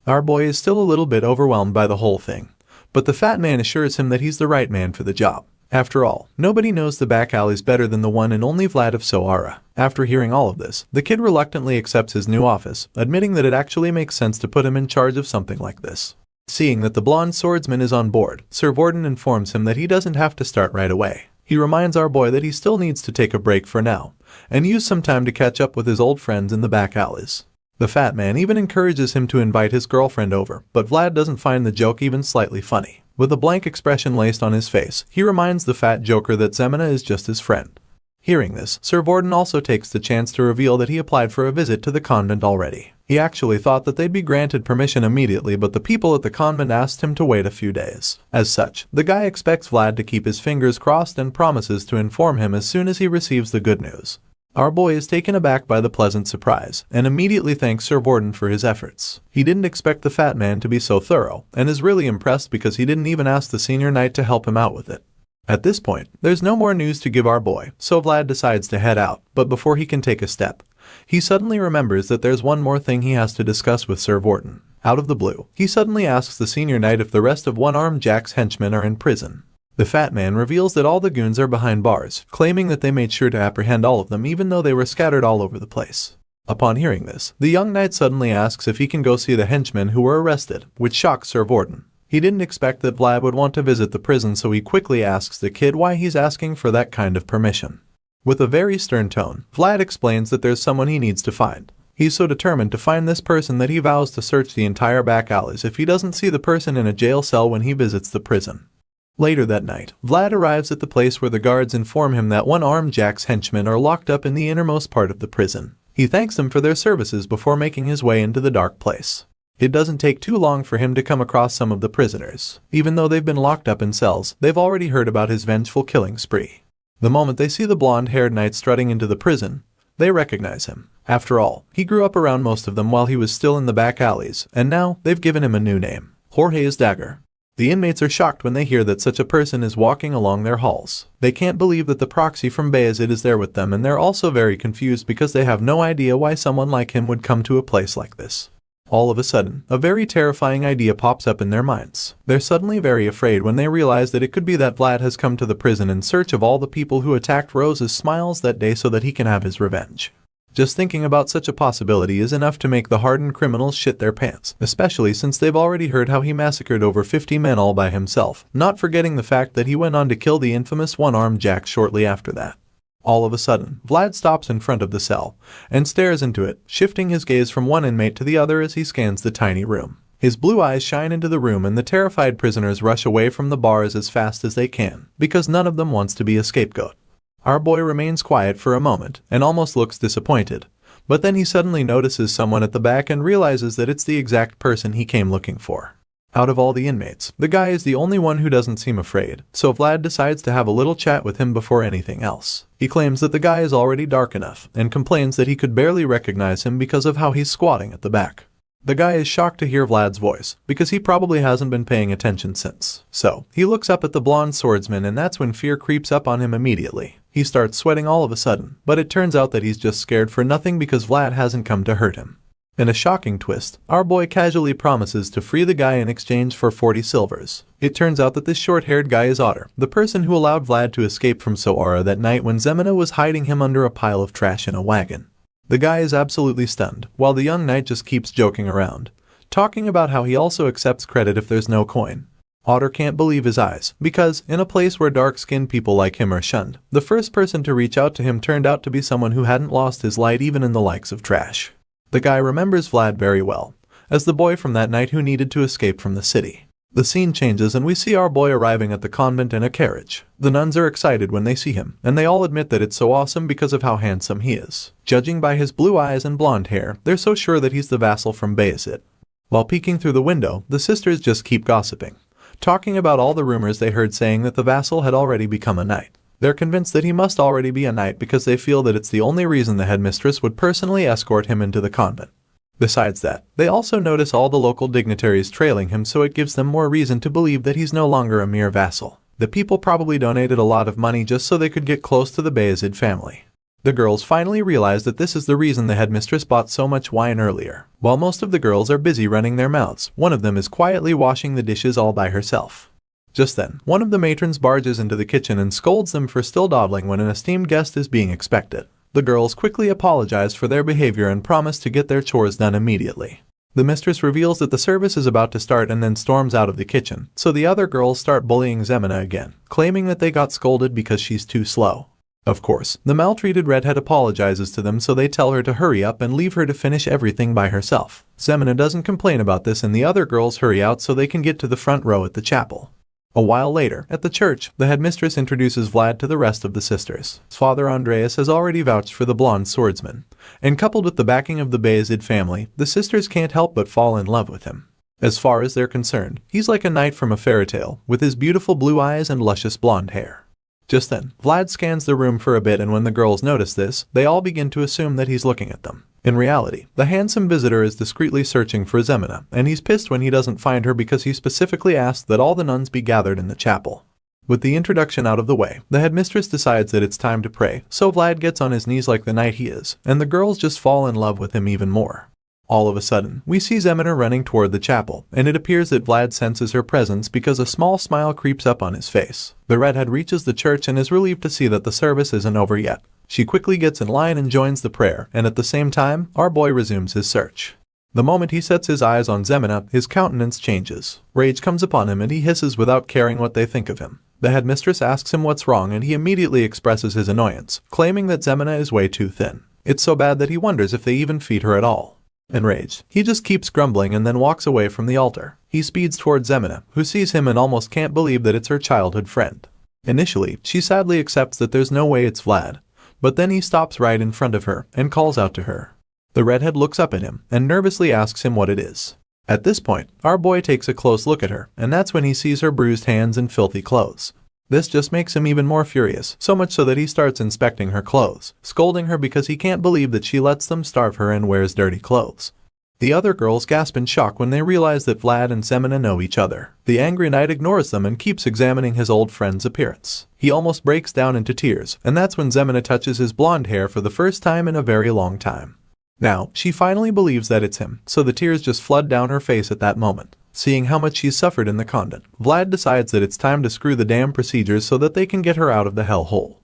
Our boy is still a little bit overwhelmed by the whole thing, But the fat man assures him that he's the right man for the job. After all, nobody knows the back alleys better than the one and only Vlad of Soara. After hearing all of this, the kid reluctantly accepts his new office, admitting that it actually makes sense to put him in charge of something like this. Seeing that the blonde swordsman is on board, Sir Vorden informs him that he doesn't have to start right away. He reminds our boy that he still needs to take a break for now, and use some time to catch up with his old friends in the back alleys. The fat man even encourages him to invite his girlfriend over, but Vlad doesn't find the joke even slightly funny. With a blank expression laced on his face, he reminds the fat joker that Zemina is just his friend. Hearing this, Sir Vorden also takes the chance to reveal that he applied for a visit to the convent already. He actually thought that they'd be granted permission immediately, but the people at the convent asked him to wait a few days. As such, the guy expects Vlad to keep his fingers crossed and promises to inform him as soon as he receives the good news. Our boy is taken aback by the pleasant surprise, and immediately thanks Sir Vorden for his efforts. He didn't expect the fat man to be so thorough, and is really impressed because he didn't even ask the senior knight to help him out with it. At this point, there's no more news to give our boy, so Vlad decides to head out, but before he can take a step, he suddenly remembers that there's one more thing he has to discuss with Sir Vorden. Out of the blue, he suddenly asks the senior knight if the rest of One-Armed Jack's henchmen are in prison. The fat man reveals that all the goons are behind bars, claiming that they made sure to apprehend all of them even though they were scattered all over the place. Upon hearing this, the young knight suddenly asks if he can go see the henchmen who were arrested, which shocks Sir Vorden. He didn't expect that Vlad would want to visit the prison, so he quickly asks the kid why he's asking for that kind of permission. With a very stern tone, Vlad explains that there's someone he needs to find. He's so determined to find this person that he vows to search the entire back alleys if he doesn't see the person in a jail cell when he visits the prison. Later that night, Vlad arrives at the place where the guards inform him that One-Armed Jack's henchmen are locked up in the innermost part of the prison. He thanks them for their services before making his way into the dark place. It doesn't take too long for him to come across some of the prisoners. Even though they've been locked up in cells, they've already heard about his vengeful killing spree. The moment they see the blonde-haired knight strutting into the prison, they recognize him. After all, he grew up around most of them while he was still in the back alleys, and now they've given him a new name, Jorge's Dagger. The inmates are shocked when they hear that such a person is walking along their halls. They can't believe that the proxy from Bayezid is there with them, and they're also very confused because they have no idea why someone like him would come to a place like this. All of a sudden, a very terrifying idea pops up in their minds. They're suddenly very afraid when they realize that it could be that Vlad has come to the prison in search of all the people who attacked Rose's smiles that day so that he can have his revenge. Just thinking about such a possibility is enough to make the hardened criminals shit their pants, especially since they've already heard how he massacred over 50 men all by himself, not forgetting the fact that he went on to kill the infamous One-Armed Jack shortly after that. All of a sudden, Vlad stops in front of the cell and stares into it, shifting his gaze from one inmate to the other as he scans the tiny room. His blue eyes shine into the room and the terrified prisoners rush away from the bars as fast as they can, because none of them wants to be a scapegoat. Our boy remains quiet for a moment and almost looks disappointed, but then he suddenly notices someone at the back and realizes that it's the exact person he came looking for. Out of all the inmates, the guy is the only one who doesn't seem afraid, so Vlad decides to have a little chat with him before anything else. He claims that the guy is already dark enough, and complains that he could barely recognize him because of how he's squatting at the back. The guy is shocked to hear Vlad's voice, because he probably hasn't been paying attention since. So, he looks up at the blonde swordsman, and that's when fear creeps up on him immediately. He starts sweating all of a sudden, but it turns out that he's just scared for nothing because Vlad hasn't come to hurt him. In a shocking twist, our boy casually promises to free the guy in exchange for 40 silvers. It turns out that this short-haired guy is Otter, the person who allowed Vlad to escape from Soara that night when Zemina was hiding him under a pile of trash in a wagon. The guy is absolutely stunned, while the young knight just keeps joking around, talking about how he also accepts credit if there's no coin. Otter can't believe his eyes, because, in a place where dark-skinned people like him are shunned, the first person to reach out to him turned out to be someone who hadn't lost his light even in the likes of trash. The guy remembers Vlad very well, as the boy from that night who needed to escape from the city. The scene changes and we see our boy arriving at the convent in a carriage. The nuns are excited when they see him, and they all admit that it's so awesome because of how handsome he is. Judging by his blue eyes and blonde hair, they're so sure that he's the vassal from Bayezid. While peeking through the window, the sisters just keep gossiping, talking about all the rumors they heard saying that the vassal had already become a knight. They're convinced that he must already be a knight because they feel that it's the only reason the headmistress would personally escort him into the convent. Besides that, they also notice all the local dignitaries trailing him, so it gives them more reason to believe that he's no longer a mere vassal. The people probably donated a lot of money just so they could get close to the Bayezid family. The girls finally realize that this is the reason the headmistress bought so much wine earlier. While most of the girls are busy running their mouths, one of them is quietly washing the dishes all by herself. Just then, one of the matrons barges into the kitchen and scolds them for still dawdling when an esteemed guest is being expected. The girls quickly apologize for their behavior and promise to get their chores done immediately. The mistress reveals that the service is about to start and then storms out of the kitchen, so the other girls start bullying Zemina again, claiming that they got scolded because she's too slow. Of course, the maltreated redhead apologizes to them, so they tell her to hurry up and leave her to finish everything by herself. Zemina doesn't complain about this and the other girls hurry out so they can get to the front row at the chapel. A while later, at the church, the headmistress introduces Vlad to the rest of the sisters. Father Andreas has already vouched for the blonde swordsman, and coupled with the backing of the Bayezid family, the sisters can't help but fall in love with him. As far as they're concerned, he's like a knight from a fairy tale, with his beautiful blue eyes and luscious blonde hair. Just then, Vlad scans the room for a bit, and when the girls notice this, they all begin to assume that he's looking at them. In reality, the handsome visitor is discreetly searching for Zemina, and he's pissed when he doesn't find her because he specifically asked that all the nuns be gathered in the chapel. With the introduction out of the way, the headmistress decides that it's time to pray, so Vlad gets on his knees like the knight he is, and the girls just fall in love with him even more. All of a sudden, we see Zemina running toward the chapel, and it appears that Vlad senses her presence because a small smile creeps up on his face. The redhead reaches the church and is relieved to see that the service isn't over yet. She quickly gets in line and joins the prayer, and at the same time, our boy resumes his search. The moment he sets his eyes on Zemina, his countenance changes. Rage comes upon him and he hisses without caring what they think of him. The headmistress asks him what's wrong and he immediately expresses his annoyance, claiming that Zemina is way too thin. It's so bad that he wonders if they even feed her at all. Enraged, he just keeps grumbling and then walks away from the altar. He speeds towards Zemina, who sees him and almost can't believe that it's her childhood friend. Initially, she sadly accepts that there's no way it's Vlad, but then he stops right in front of her and calls out to her. The redhead looks up at him and nervously asks him what it is. At this point, our boy takes a close look at her, and that's when he sees her bruised hands and filthy clothes. This just makes him even more furious, so much so that he starts inspecting her clothes, scolding her because he can't believe that she lets them starve her and wears dirty clothes. The other girls gasp in shock when they realize that Vlad and Zemina know each other. The angry knight ignores them and keeps examining his old friend's appearance. He almost breaks down into tears, and that's when Zemina touches his blonde hair for the first time in a very long time. Now, she finally believes that it's him, so the tears just flood down her face at that moment. Seeing how much she's suffered in the convent, Vlad decides that it's time to screw the damn procedures so that they can get her out of the hellhole.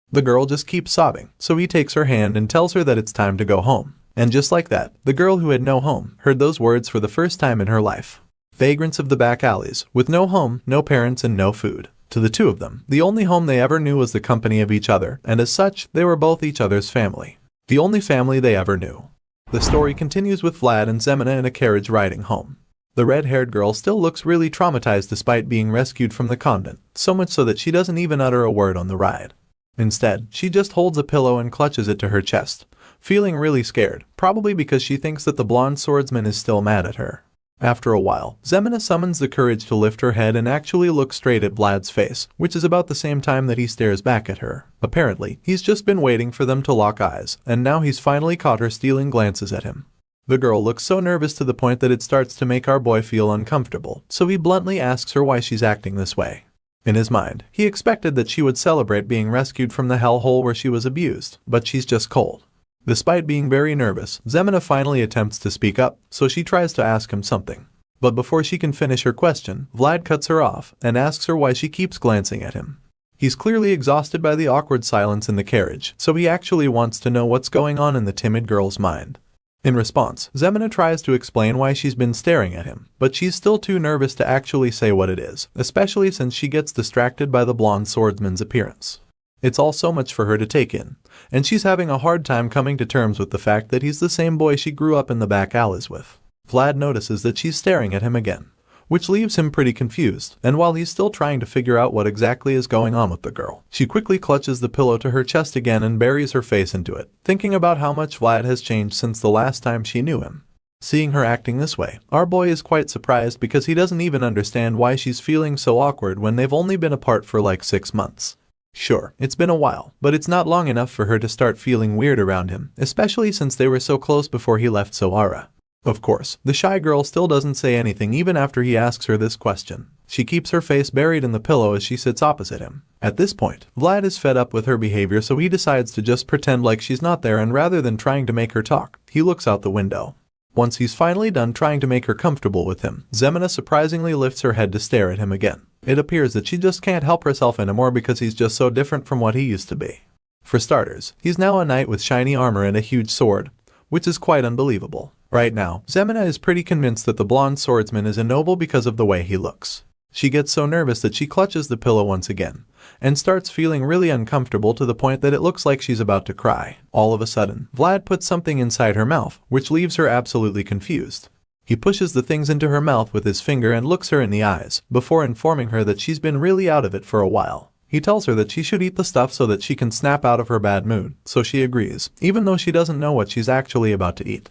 The girl just keeps sobbing, so he takes her hand and tells her that it's time to go home. And just like that, the girl who had no home heard those words for the first time in her life. Vagrants of the back alleys, with no home, no parents, and no food. To the two of them, the only home they ever knew was the company of each other, and as such, they were both each other's family. The only family they ever knew. The story continues with Vlad and Zemina in a carriage riding home. The red-haired girl still looks really traumatized despite being rescued from the convent, so much so that she doesn't even utter a word on the ride. Instead, she just holds a pillow and clutches it to her chest, feeling really scared, probably because she thinks that the blonde swordsman is still mad at her. After a while, Zemina summons the courage to lift her head and actually look straight at Vlad's face, which is about the same time that he stares back at her. Apparently, he's just been waiting for them to lock eyes, and now he's finally caught her stealing glances at him. The girl looks so nervous to the point that it starts to make our boy feel uncomfortable, so he bluntly asks her why she's acting this way. In his mind, he expected that she would celebrate being rescued from the hellhole where she was abused, but she's just cold. Despite being very nervous, Zemina finally attempts to speak up, so she tries to ask him something. But before she can finish her question, Vlad cuts her off and asks her why she keeps glancing at him. He's clearly exhausted by the awkward silence in the carriage, so he actually wants to know what's going on in the timid girl's mind. In response, Zemina tries to explain why she's been staring at him, but she's still too nervous to actually say what it is, especially since she gets distracted by the blonde swordsman's appearance. It's all so much for her to take in, and she's having a hard time coming to terms with the fact that he's the same boy she grew up in the back alleys with. Vlad notices that she's staring at him again, which leaves him pretty confused, and while he's still trying to figure out what exactly is going on with the girl, she quickly clutches the pillow to her chest again and buries her face into it, thinking about how much Vlad has changed since the last time she knew him. Seeing her acting this way, our boy is quite surprised because he doesn't even understand why she's feeling so awkward when they've only been apart for like 6 months. Sure, it's been a while, but it's not long enough for her to start feeling weird around him, especially since they were so close before he left Sohara. Of course, the shy girl still doesn't say anything even after he asks her this question. She keeps her face buried in the pillow as she sits opposite him. At this point, Vlad is fed up with her behavior, so he decides to just pretend like she's not there, and rather than trying to make her talk, he looks out the window. Once he's finally done trying to make her comfortable with him, Zemina surprisingly lifts her head to stare at him again. It appears that she just can't help herself anymore because he's just so different from what he used to be. For starters, he's now a knight with shiny armor and a huge sword, which is quite unbelievable. Right now, Zemina is pretty convinced that the blonde swordsman is a noble because of the way he looks. She gets so nervous that she clutches the pillow once again, and starts feeling really uncomfortable to the point that it looks like she's about to cry. All of a sudden, Vlad puts something inside her mouth, which leaves her absolutely confused. He pushes the things into her mouth with his finger and looks her in the eyes, before informing her that she's been really out of it for a while. He tells her that she should eat the stuff so that she can snap out of her bad mood, so she agrees, even though she doesn't know what she's actually about to eat.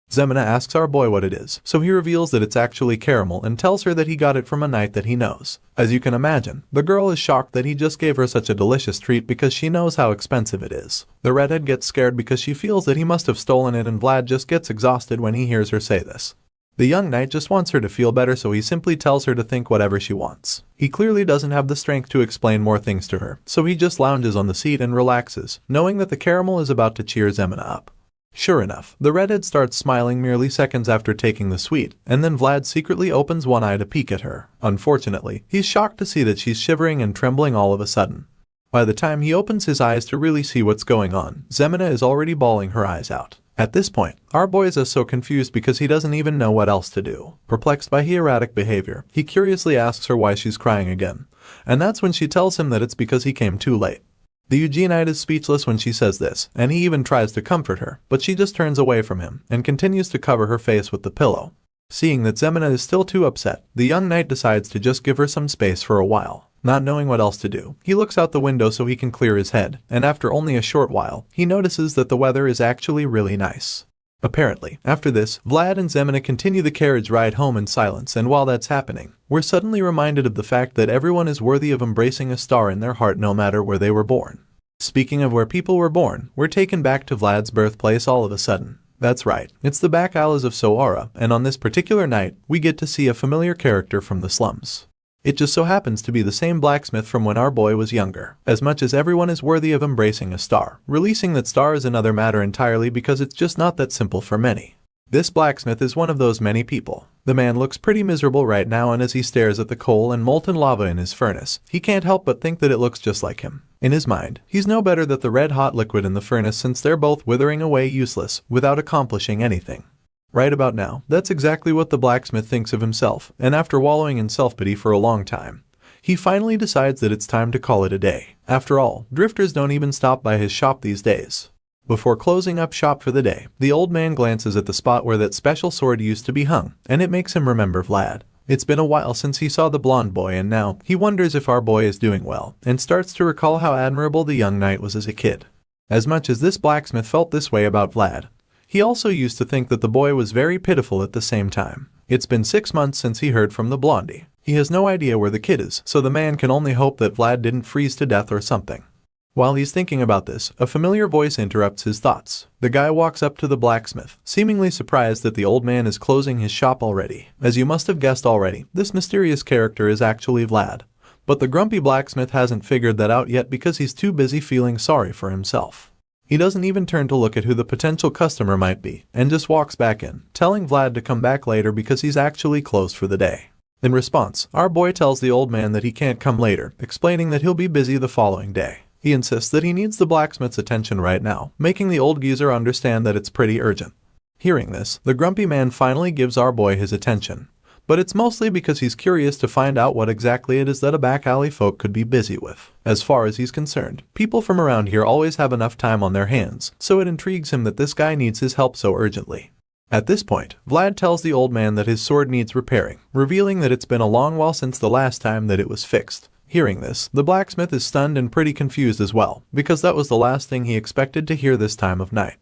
Zemina asks our boy what it is, so he reveals that it's actually caramel and tells her that he got it from a knight that he knows. As you can imagine, the girl is shocked that he just gave her such a delicious treat because she knows how expensive it is. The redhead gets scared because she feels that he must have stolen it, and Vlad just gets exhausted when he hears her say this. The young knight just wants her to feel better, so he simply tells her to think whatever she wants. He clearly doesn't have the strength to explain more things to her, so he just lounges on the seat and relaxes, knowing that the caramel is about to cheer Zemina up. Sure enough, the redhead starts smiling merely seconds after taking the sweet, and then Vlad secretly opens one eye to peek at her. Unfortunately, he's shocked to see that she's shivering and trembling all of a sudden. By the time he opens his eyes to really see what's going on, Zemina is already bawling her eyes out. At this point, our boy is so confused because he doesn't even know what else to do. Perplexed by her erratic behavior, he curiously asks her why she's crying again, and that's when she tells him that it's because he came too late. The Eugenite is speechless when she says this, and he even tries to comfort her, but she just turns away from him and continues to cover her face with the pillow. Seeing that Zemina is still too upset, the young knight decides to just give her some space for a while. Not knowing what else to do, he looks out the window so he can clear his head, and after only a short while, he notices that the weather is actually really nice. Apparently, after this, Vlad and Zemina continue the carriage ride home in silence, and while that's happening, we're suddenly reminded of the fact that everyone is worthy of embracing a star in their heart no matter where they were born. Speaking of where people were born, we're taken back to Vlad's birthplace all of a sudden. That's right, it's the back alleys of Soara, and on this particular night, we get to see a familiar character from the slums. It just so happens to be the same blacksmith from when our boy was younger. As much as everyone is worthy of embracing a star, releasing that star is another matter entirely because it's just not that simple for many. This blacksmith is one of those many people. The man looks pretty miserable right now, and as he stares at the coal and molten lava in his furnace, he can't help but think that it looks just like him. In his mind, he's no better than the red-hot liquid in the furnace, since they're both withering away useless, without accomplishing anything. Right about now, that's exactly what the blacksmith thinks of himself, and after wallowing in self-pity for a long time, he finally decides that it's time to call it a day. After all, drifters don't even stop by his shop these days. Before closing up shop for the day, the old man glances at the spot where that special sword used to be hung, and it makes him remember Vlad. It's been a while since he saw the blonde boy, and now he wonders if our boy is doing well, and starts to recall how admirable the young knight was as a kid. As much as this blacksmith felt this way about Vlad, he also used to think that the boy was very pitiful at the same time. It's been 6 months since he heard from the blondie. He has no idea where the kid is, so the man can only hope that Vlad didn't freeze to death or something. While he's thinking about this, a familiar voice interrupts his thoughts. The guy walks up to the blacksmith, seemingly surprised that the old man is closing his shop already. As you must have guessed already, this mysterious character is actually Vlad. But the grumpy blacksmith hasn't figured that out yet because he's too busy feeling sorry for himself. He doesn't even turn to look at who the potential customer might be, and just walks back in, telling Vlad to come back later because he's actually closed for the day. In response, our boy tells the old man that he can't come later, explaining that he'll be busy the following day. He insists that he needs the blacksmith's attention right now, making the old geezer understand that it's pretty urgent. Hearing this, the grumpy man finally gives our boy his attention. But it's mostly because he's curious to find out what exactly it is that a back alley folk could be busy with. As far as he's concerned, people from around here always have enough time on their hands, so it intrigues him that this guy needs his help so urgently. At this point, Vlad tells the old man that his sword needs repairing, revealing that it's been a long while since the last time that it was fixed. Hearing this, the blacksmith is stunned and pretty confused as well, because that was the last thing he expected to hear this time of night.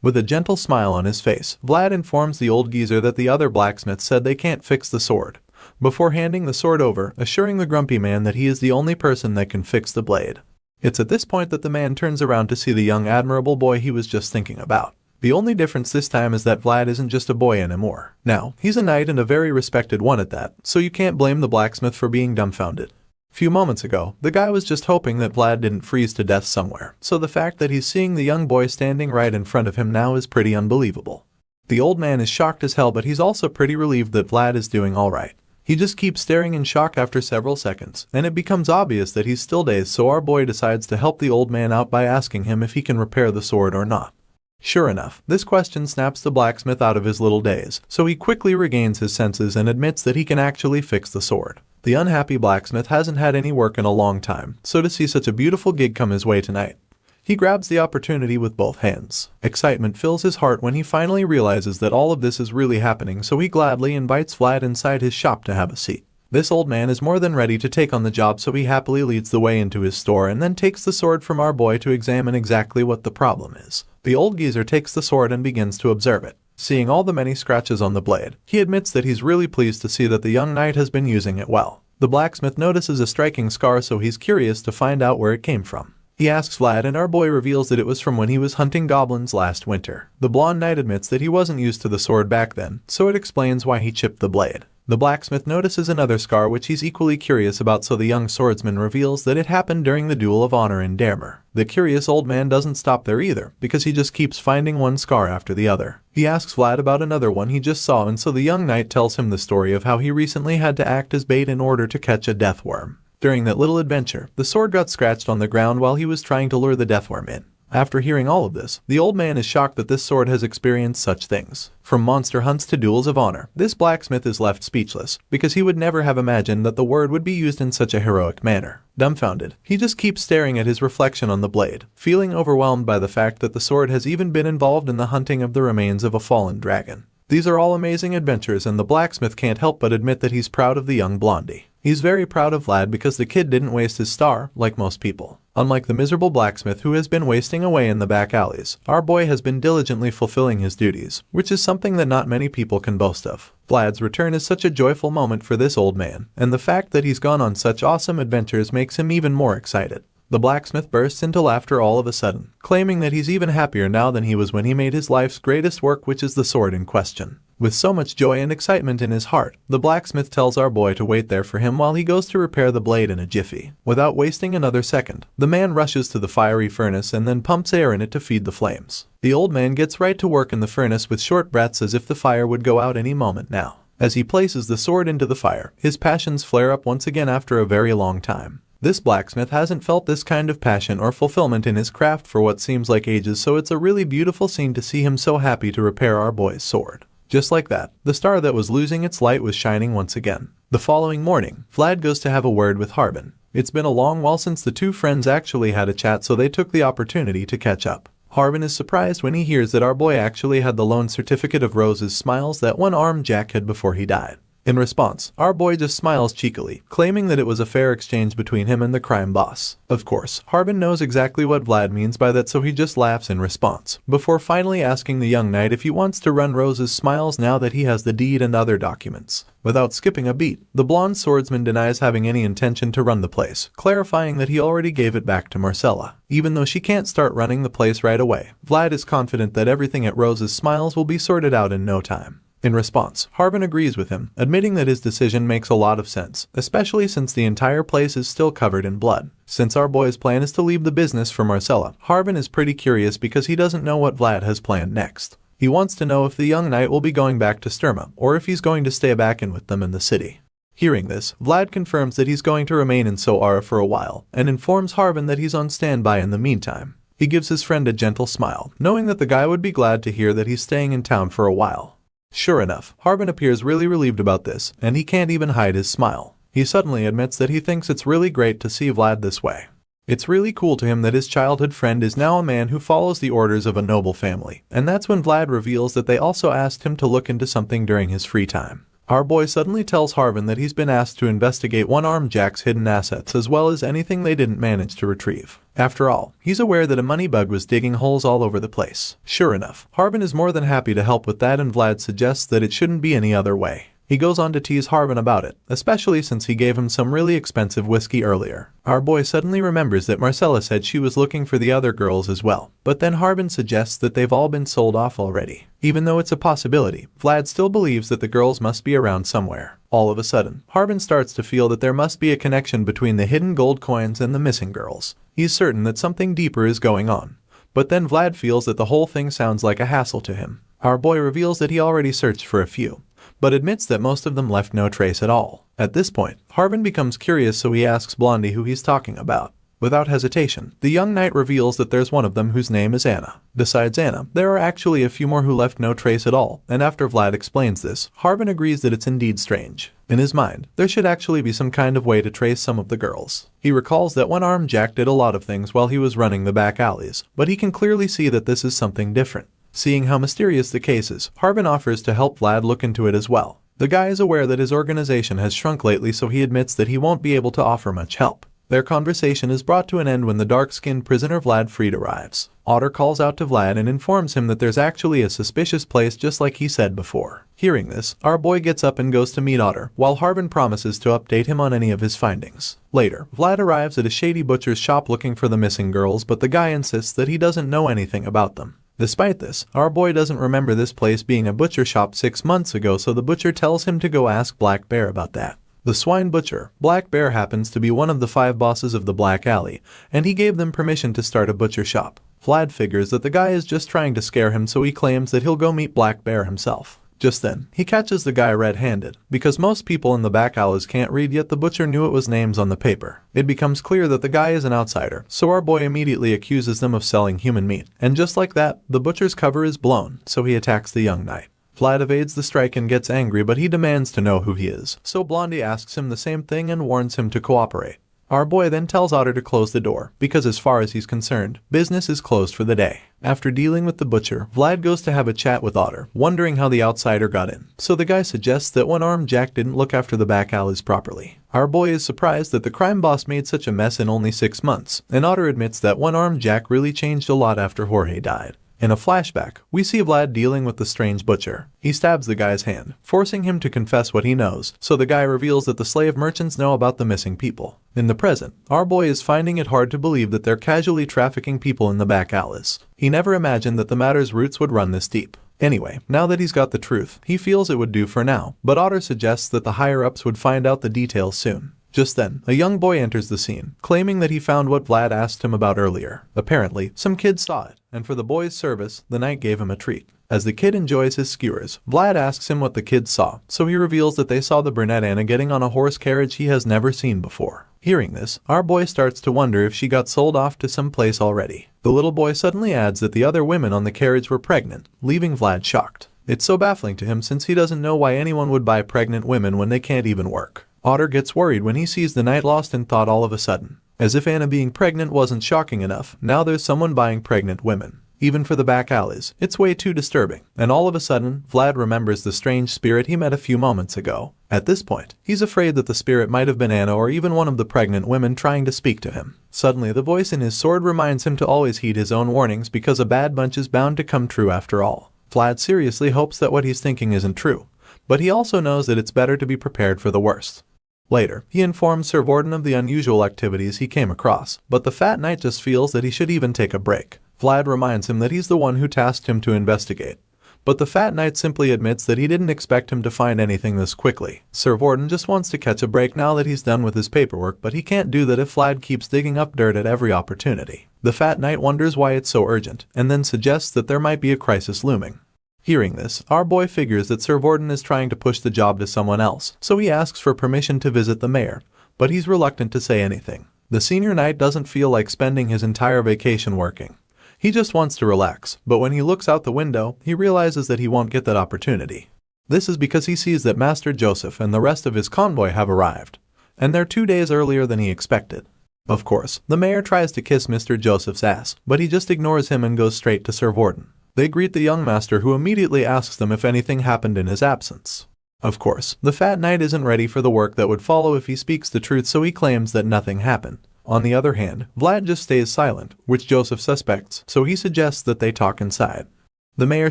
With a gentle smile on his face, Vlad informs the old geezer that the other blacksmith said they can't fix the sword, before handing the sword over, assuring the grumpy man that he is the only person that can fix the blade. It's at this point that the man turns around to see the young admirable boy he was just thinking about. The only difference this time is that Vlad isn't just a boy anymore. Now, he's a knight and a very respected one at that, so you can't blame the blacksmith for being dumbfounded. Few moments ago, the guy was just hoping that Vlad didn't freeze to death somewhere, so the fact that he's seeing the young boy standing right in front of him now is pretty unbelievable. The old man is shocked as hell, but he's also pretty relieved that Vlad is doing alright. He just keeps staring in shock after several seconds, and it becomes obvious that he's still dazed, so our boy decides to help the old man out by asking him if he can repair the sword or not. Sure enough, this question snaps the blacksmith out of his little daze, so he quickly regains his senses and admits that he can actually fix the sword. The unhappy blacksmith hasn't had any work in a long time, so to see such a beautiful gig come his way tonight, he grabs the opportunity with both hands. Excitement fills his heart when he finally realizes that all of this is really happening, so he gladly invites Vlad inside his shop to have a seat. This old man is more than ready to take on the job, so he happily leads the way into his store and then takes the sword from our boy to examine exactly what the problem is. The old geezer takes the sword and begins to observe it. Seeing all the many scratches on the blade, he admits that he's really pleased to see that the young knight has been using it well. The blacksmith notices a striking scar, so he's curious to find out where it came from. He asks Vlad, and our boy reveals that it was from when he was hunting goblins last winter. The blonde knight admits that he wasn't used to the sword back then, so it explains why he chipped the blade. The blacksmith notices another scar which he's equally curious about, so the young swordsman reveals that it happened during the Duel of Honor in Dermer. The curious old man doesn't stop there either, because he just keeps finding one scar after the other. He asks Vlad about another one he just saw, and so the young knight tells him the story of how he recently had to act as bait in order to catch a deathworm. During that little adventure, the sword got scratched on the ground while he was trying to lure the deathworm in. After hearing all of this, the old man is shocked that this sword has experienced such things. From monster hunts to duels of honor, this blacksmith is left speechless, because he would never have imagined that the word would be used in such a heroic manner. Dumbfounded, he just keeps staring at his reflection on the blade, feeling overwhelmed by the fact that the sword has even been involved in the hunting of the remains of a fallen dragon. These are all amazing adventures, and the blacksmith can't help but admit that he's proud of the young blondie. He's very proud of Vlad because the kid didn't waste his star, like most people. Unlike the miserable blacksmith who has been wasting away in the back alleys, our boy has been diligently fulfilling his duties, which is something that not many people can boast of. Vlad's return is such a joyful moment for this old man, and the fact that he's gone on such awesome adventures makes him even more excited. The blacksmith bursts into laughter all of a sudden, claiming that he's even happier now than he was when he made his life's greatest work, which is the sword in question. With so much joy and excitement in his heart, the blacksmith tells our boy to wait there for him while he goes to repair the blade in a jiffy. Without wasting another second, the man rushes to the fiery furnace and then pumps air in it to feed the flames. The old man gets right to work in the furnace with short breaths as if the fire would go out any moment now. As he places the sword into the fire, his passions flare up once again after a very long time. This blacksmith hasn't felt this kind of passion or fulfillment in his craft for what seems like ages, so it's a really beautiful scene to see him so happy to repair our boy's sword. Just like that, the star that was losing its light was shining once again. The following morning, Vlad goes to have a word with Harbin. It's been a long while since the two friends actually had a chat, so they took the opportunity to catch up. Harbin is surprised when he hears that our boy actually had the loan certificate of Rose's smiles that one-armed Jack had before he died. In response, our boy just smiles cheekily, claiming that it was a fair exchange between him and the crime boss. Of course, Harbin knows exactly what Vlad means by that, so he just laughs in response, before finally asking the young knight if he wants to run Rose's smiles now that he has the deed and other documents. Without skipping a beat, the blonde swordsman denies having any intention to run the place, clarifying that he already gave it back to Marcella. Even though she can't start running the place right away, Vlad is confident that everything at Rose's smiles will be sorted out in no time. In response, Harbin agrees with him, admitting that his decision makes a lot of sense, especially since the entire place is still covered in blood. Since our boy's plan is to leave the business for Marcella, Harbin is pretty curious because he doesn't know what Vlad has planned next. He wants to know if the young knight will be going back to Sturma, or if he's going to stay back in with them in the city. Hearing this, Vlad confirms that he's going to remain in Soara for a while, and informs Harbin that he's on standby in the meantime. He gives his friend a gentle smile, knowing that the guy would be glad to hear that he's staying in town for a while. Sure enough, Harbin appears really relieved about this, and he can't even hide his smile. He suddenly admits that he thinks it's really great to see Vlad this way. It's really cool to him that his childhood friend is now a man who follows the orders of a noble family, and that's when Vlad reveals that they also asked him to look into something during his free time. Our boy suddenly tells Harbin that he's been asked to investigate one-armed Jack's hidden assets as well as anything they didn't manage to retrieve. After all, he's aware that a money bug was digging holes all over the place. Sure enough, Harbin is more than happy to help with that, and Vlad suggests that it shouldn't be any other way. He goes on to tease Harbin about it, especially since he gave him some really expensive whiskey earlier. Our boy suddenly remembers that Marcella said she was looking for the other girls as well, but then Harbin suggests that they've all been sold off already. Even though it's a possibility, Vlad still believes that the girls must be around somewhere. All of a sudden, Harbin starts to feel that there must be a connection between the hidden gold coins and the missing girls. He's certain that something deeper is going on. But then Vlad feels that the whole thing sounds like a hassle to him. Our boy reveals that he already searched for a few, but admits that most of them left no trace at all. At this point, Harbin becomes curious, so he asks Blondie who he's talking about. Without hesitation, the young knight reveals that there's one of them whose name is Anna. Besides Anna, there are actually a few more who left no trace at all, and after Vlad explains this, Harbin agrees that it's indeed strange. In his mind, there should actually be some kind of way to trace some of the girls. He recalls that one-armed Jack did a lot of things while he was running the back alleys, but he can clearly see that this is something different. Seeing how mysterious the case is, Harbin offers to help Vlad look into it as well. The guy is aware that his organization has shrunk lately, so he admits that he won't be able to offer much help. Their conversation is brought to an end when the dark-skinned prisoner Vlad Freed arrives. Otter calls out to Vlad and informs him that there's actually a suspicious place just like he said before. Hearing this, our boy gets up and goes to meet Otter, while Harbin promises to update him on any of his findings. Later, Vlad arrives at a shady butcher's shop looking for the missing girls, but the guy insists that he doesn't know anything about them. Despite this, our boy doesn't remember this place being a butcher shop 6 months ago, so the butcher tells him to go ask Black Bear about that. The swine butcher, Black Bear, happens to be one of the 5 bosses of the Black Alley, and he gave them permission to start a butcher shop. Vlad figures that the guy is just trying to scare him, so he claims that he'll go meet Black Bear himself. Just then, he catches the guy red-handed. Because most people in the back alleys can't read, yet the butcher knew it was names on the paper. It becomes clear that the guy is an outsider, so our boy immediately accuses them of selling human meat. And just like that, the butcher's cover is blown, so he attacks the young knight. Vlad evades the strike and gets angry, but he demands to know who he is, so Blondie asks him the same thing and warns him to cooperate. Our boy then tells Otter to close the door, because as far as he's concerned, business is closed for the day. After dealing with the butcher, Vlad goes to have a chat with Otter, wondering how the outsider got in. So the guy suggests that one-armed Jack didn't look after the back alleys properly. Our boy is surprised that the crime boss made such a mess in only 6 months, and Otter admits that one-armed Jack really changed a lot after Jorge died. In a flashback, we see Vlad dealing with the strange butcher. He stabs the guy's hand, forcing him to confess what he knows, so the guy reveals that the slave merchants know about the missing people. In the present, our boy is finding it hard to believe that they're casually trafficking people in the back alleys. He never imagined that the matter's roots would run this deep. Anyway, now that he's got the truth, he feels it would do for now, but Otter suggests that the higher-ups would find out the details soon. Just then, a young boy enters the scene, claiming that he found what Vlad asked him about earlier. Apparently, some kid saw it, and for the boy's service, the knight gave him a treat. As the kid enjoys his skewers, Vlad asks him what the kid saw, so he reveals that they saw the brunette Anna getting on a horse carriage he has never seen before. Hearing this, our boy starts to wonder if she got sold off to some place already. The little boy suddenly adds that the other women on the carriage were pregnant, leaving Vlad shocked. It's so baffling to him since he doesn't know why anyone would buy pregnant women when they can't even work. Otter gets worried when he sees the knight lost in thought all of a sudden. As if Anna being pregnant wasn't shocking enough, now there's someone buying pregnant women. Even for the back alleys, it's way too disturbing. And all of a sudden, Vlad remembers the strange spirit he met a few moments ago. At this point, he's afraid that the spirit might have been Anna or even one of the pregnant women trying to speak to him. Suddenly, the voice in his sword reminds him to always heed his own warnings, because a bad bunch is bound to come true after all. Vlad seriously hopes that what he's thinking isn't true, but he also knows that it's better to be prepared for the worst. Later, he informs Sir Vorden of the unusual activities he came across, but the fat knight just feels that he should even take a break. Vlad reminds him that he's the one who tasked him to investigate, but the fat knight simply admits that he didn't expect him to find anything this quickly. Sir Vorden just wants to catch a break now that he's done with his paperwork, but he can't do that if Vlad keeps digging up dirt at every opportunity. The fat knight wonders why it's so urgent, and then suggests that there might be a crisis looming. Hearing this, our boy figures that Sir Vorden is trying to push the job to someone else, so he asks for permission to visit the mayor, but he's reluctant to say anything. The senior knight doesn't feel like spending his entire vacation working. He just wants to relax, but when he looks out the window, he realizes that he won't get that opportunity. This is because he sees that Master Joseph and the rest of his convoy have arrived, and they're 2 days earlier than he expected. Of course, the mayor tries to kiss Mr. Joseph's ass, but he just ignores him and goes straight to Sir Vorden. They greet the young master, who immediately asks them if anything happened in his absence. Of course, the fat knight isn't ready for the work that would follow if he speaks the truth, so he claims that nothing happened. On the other hand, Vlad just stays silent, which Joseph suspects, so he suggests that they talk inside. The mayor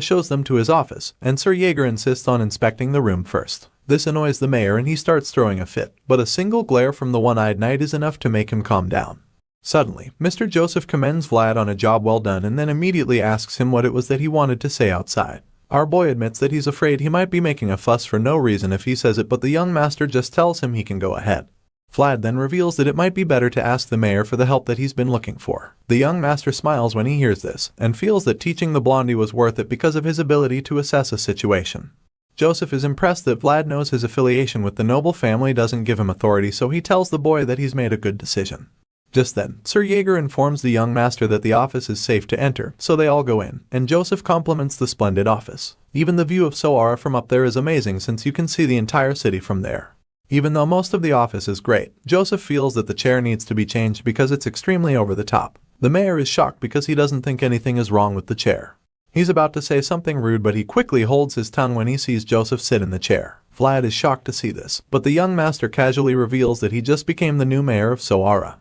shows them to his office, and Sir Jaeger insists on inspecting the room first. This annoys the mayor and he starts throwing a fit, but a single glare from the one-eyed knight is enough to make him calm down. Suddenly, Mr. Joseph commends Vlad on a job well done and then immediately asks him what it was that he wanted to say outside. Our boy admits that he's afraid he might be making a fuss for no reason if he says it, but the young master just tells him he can go ahead. Vlad then reveals that it might be better to ask the mayor for the help that he's been looking for. The young master smiles when he hears this, and feels that teaching the blondie was worth it because of his ability to assess a situation. Joseph is impressed that Vlad knows his affiliation with the noble family doesn't give him authority, so he tells the boy that he's made a good decision. Just then, Sir Jaeger informs the young master that the office is safe to enter, so they all go in, and Joseph compliments the splendid office. Even the view of Soara from up there is amazing since you can see the entire city from there. Even though most of the office is great, Joseph feels that the chair needs to be changed because it's extremely over the top. The mayor is shocked because he doesn't think anything is wrong with the chair. He's about to say something rude, but he quickly holds his tongue when he sees Joseph sit in the chair. Vlad is shocked to see this, but the young master casually reveals that he just became the new mayor of Soara.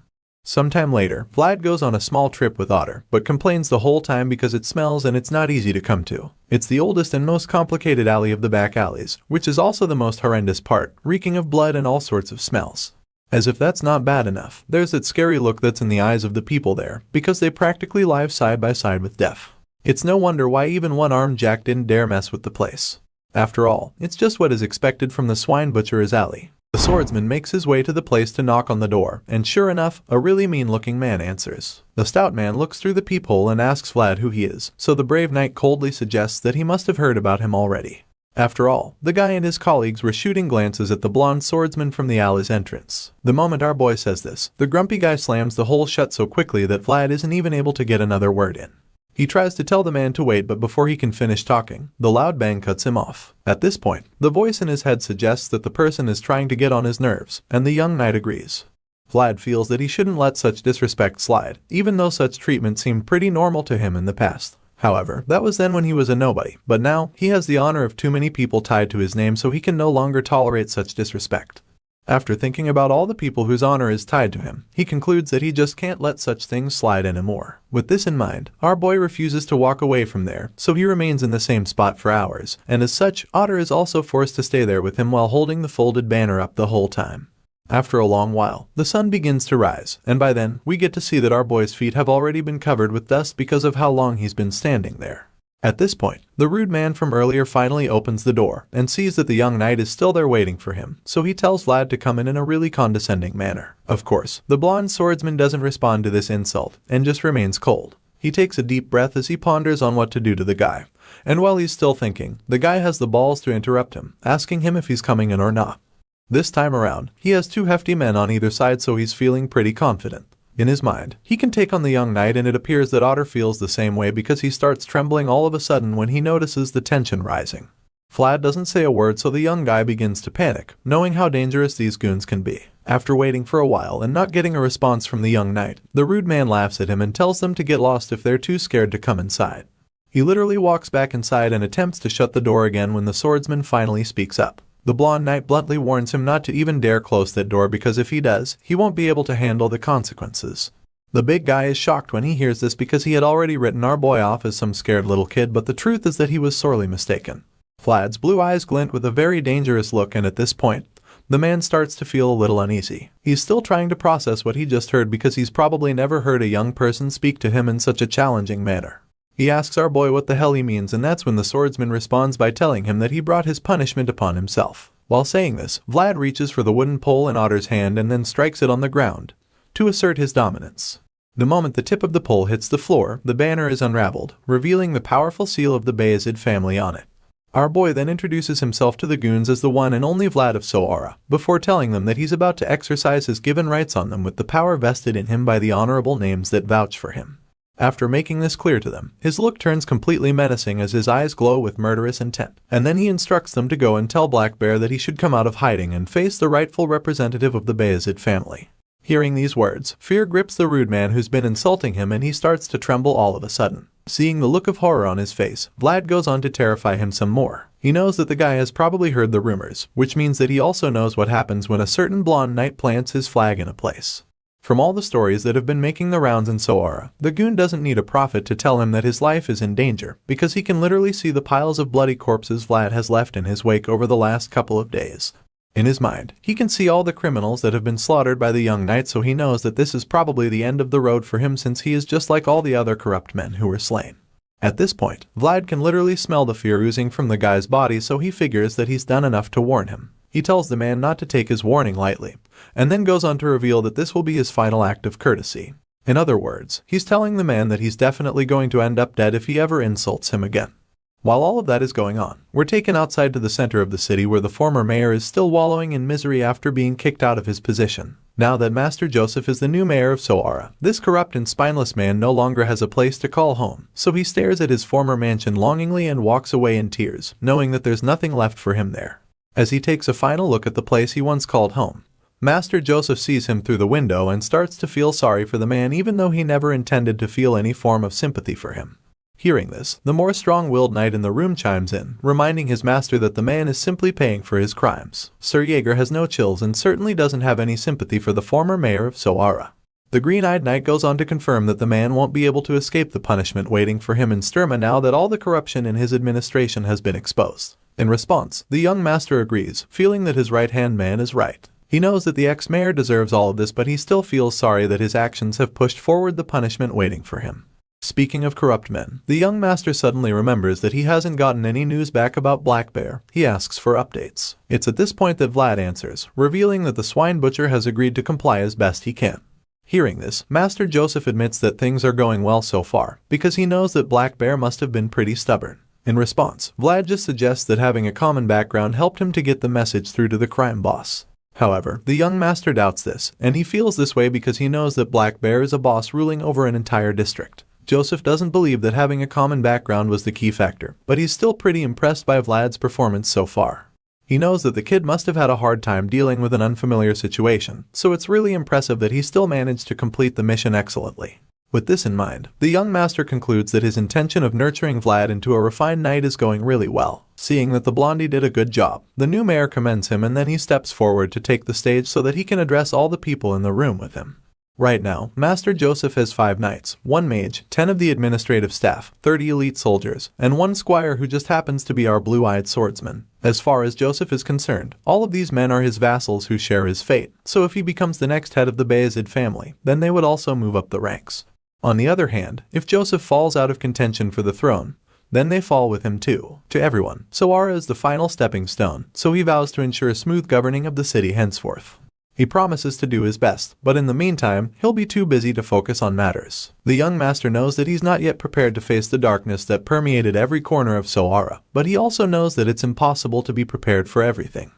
Sometime later, Vlad goes on a small trip with Otter, but complains the whole time because it smells and it's not easy to come to. It's the oldest and most complicated alley of the back alleys, which is also the most horrendous part, reeking of blood and all sorts of smells. As if that's not bad enough, there's that scary look that's in the eyes of the people there, because they practically live side by side with death. It's no wonder why even one-armed Jack didn't dare mess with the place. After all, it's just what is expected from the swine butcher's alley. The swordsman makes his way to the place to knock on the door, and sure enough, a really mean-looking man answers. The stout man looks through the peephole and asks Vlad who he is, so the brave knight coldly suggests that he must have heard about him already. After all, the guy and his colleagues were shooting glances at the blonde swordsman from the alley's entrance. The moment our boy says this, the grumpy guy slams the hole shut so quickly that Vlad isn't even able to get another word in. He tries to tell the man to wait, but before he can finish talking, the loud bang cuts him off. At this point, the voice in his head suggests that the person is trying to get on his nerves, and the young knight agrees. Vlad feels that he shouldn't let such disrespect slide, even though such treatment seemed pretty normal to him in the past. However, that was then when he was a nobody, but now, he has the honor of too many people tied to his name, so he can no longer tolerate such disrespect. After thinking about all the people whose honor is tied to him, he concludes that he just can't let such things slide anymore. With this in mind, our boy refuses to walk away from there, so he remains in the same spot for hours, and as such, Otter is also forced to stay there with him while holding the folded banner up the whole time. After a long while, the sun begins to rise, and by then, we get to see that our boy's feet have already been covered with dust because of how long he's been standing there. At this point, the rude man from earlier finally opens the door and sees that the young knight is still there waiting for him, so he tells Vlad to come in a really condescending manner. Of course, the blonde swordsman doesn't respond to this insult and just remains cold. He takes a deep breath as he ponders on what to do to the guy, and while he's still thinking, the guy has the balls to interrupt him, asking him if he's coming in or not. This time around, he has two hefty men on either side, so he's feeling pretty confident. In his mind, he can take on the young knight, and it appears that Otter feels the same way because he starts trembling all of a sudden when he notices the tension rising. Vlad doesn't say a word, so the young guy begins to panic, knowing how dangerous these goons can be. After waiting for a while and not getting a response from the young knight, the rude man laughs at him and tells them to get lost if they're too scared to come inside. He literally walks back inside and attempts to shut the door again when the swordsman finally speaks up. The blonde knight bluntly warns him not to even dare close that door because if he does, he won't be able to handle the consequences. The big guy is shocked when he hears this because he had already written our boy off as some scared little kid, but the truth is that he was sorely mistaken. Vlad's blue eyes glint with a very dangerous look, and at this point, the man starts to feel a little uneasy. He's still trying to process what he just heard because he's probably never heard a young person speak to him in such a challenging manner. He asks our boy what the hell he means, and that's when the swordsman responds by telling him that he brought his punishment upon himself. While saying this, Vlad reaches for the wooden pole in Otter's hand and then strikes it on the ground to assert his dominance. The moment the tip of the pole hits the floor, the banner is unraveled, revealing the powerful seal of the Bayezid family on it. Our boy then introduces himself to the goons as the one and only Vlad of Soara, before telling them that he's about to exercise his given rights on them with the power vested in him by the honorable names that vouch for him. After making this clear to them, his look turns completely menacing as his eyes glow with murderous intent, and then he instructs them to go and tell Black Bear that he should come out of hiding and face the rightful representative of the Bayezid family. Hearing these words, fear grips the rude man who's been insulting him, and he starts to tremble all of a sudden. Seeing the look of horror on his face, Vlad goes on to terrify him some more. He knows that the guy has probably heard the rumors, which means that he also knows what happens when a certain blonde knight plants his flag in a place. From all the stories that have been making the rounds in Soara, the goon doesn't need a prophet to tell him that his life is in danger, because he can literally see the piles of bloody corpses Vlad has left in his wake over the last couple of days. In his mind, he can see all the criminals that have been slaughtered by the young knight, so he knows that this is probably the end of the road for him, since he is just like all the other corrupt men who were slain. At this point, Vlad can literally smell the fear oozing from the guy's body, so he figures that he's done enough to warn him. He tells the man not to take his warning lightly, and then goes on to reveal that this will be his final act of courtesy. In other words, he's telling the man that he's definitely going to end up dead if he ever insults him again. While all of that is going on, we're taken outside to the center of the city where the former mayor is still wallowing in misery after being kicked out of his position. Now that Master Joseph is the new mayor of Soara, this corrupt and spineless man no longer has a place to call home, so he stares at his former mansion longingly and walks away in tears, knowing that there's nothing left for him there. As he takes a final look at the place he once called home, Master Joseph sees him through the window and starts to feel sorry for the man, even though he never intended to feel any form of sympathy for him. Hearing this, the more strong-willed knight in the room chimes in, reminding his master that the man is simply paying for his crimes. Sir Jaeger has no chills and certainly doesn't have any sympathy for the former mayor of Soara. The green-eyed knight goes on to confirm that the man won't be able to escape the punishment waiting for him in Sturma now that all the corruption in his administration has been exposed. In response, the young master agrees, feeling that his right-hand man is right. He knows that the ex-mayor deserves all of this, but he still feels sorry that his actions have pushed forward the punishment waiting for him. Speaking of corrupt men, the young master suddenly remembers that he hasn't gotten any news back about Black Bear. He asks for updates. It's at this point that Vlad answers, revealing that the swine butcher has agreed to comply as best he can. Hearing this, Master Joseph admits that things are going well so far, because he knows that Black Bear must have been pretty stubborn. In response, Vlad just suggests that having a common background helped him to get the message through to the crime boss. However, the young master doubts this, and he feels this way because he knows that Black Bear is a boss ruling over an entire district. Joseph doesn't believe that having a common background was the key factor, but he's still pretty impressed by Vlad's performance so far. He knows that the kid must have had a hard time dealing with an unfamiliar situation, so it's really impressive that he still managed to complete the mission excellently. With this in mind, the young master concludes that his intention of nurturing Vlad into a refined knight is going really well. Seeing that the blondie did a good job, the new mayor commends him and then he steps forward to take the stage so that he can address all the people in the room with him. Right now, Master Joseph has 5 knights, 1 mage, 10 of the administrative staff, 30 elite soldiers, and 1 squire who just happens to be our blue-eyed swordsman. As far as Joseph is concerned, all of these men are his vassals who share his fate, so if he becomes the next head of the Bayezid family, then they would also move up the ranks. On the other hand, if Joseph falls out of contention for the throne, then they fall with him too. To everyone, Soara is the final stepping stone, so he vows to ensure smooth governing of the city henceforth. He promises to do his best, but in the meantime, he'll be too busy to focus on matters. The young master knows that he's not yet prepared to face the darkness that permeated every corner of Soara, but he also knows that it's impossible to be prepared for everything.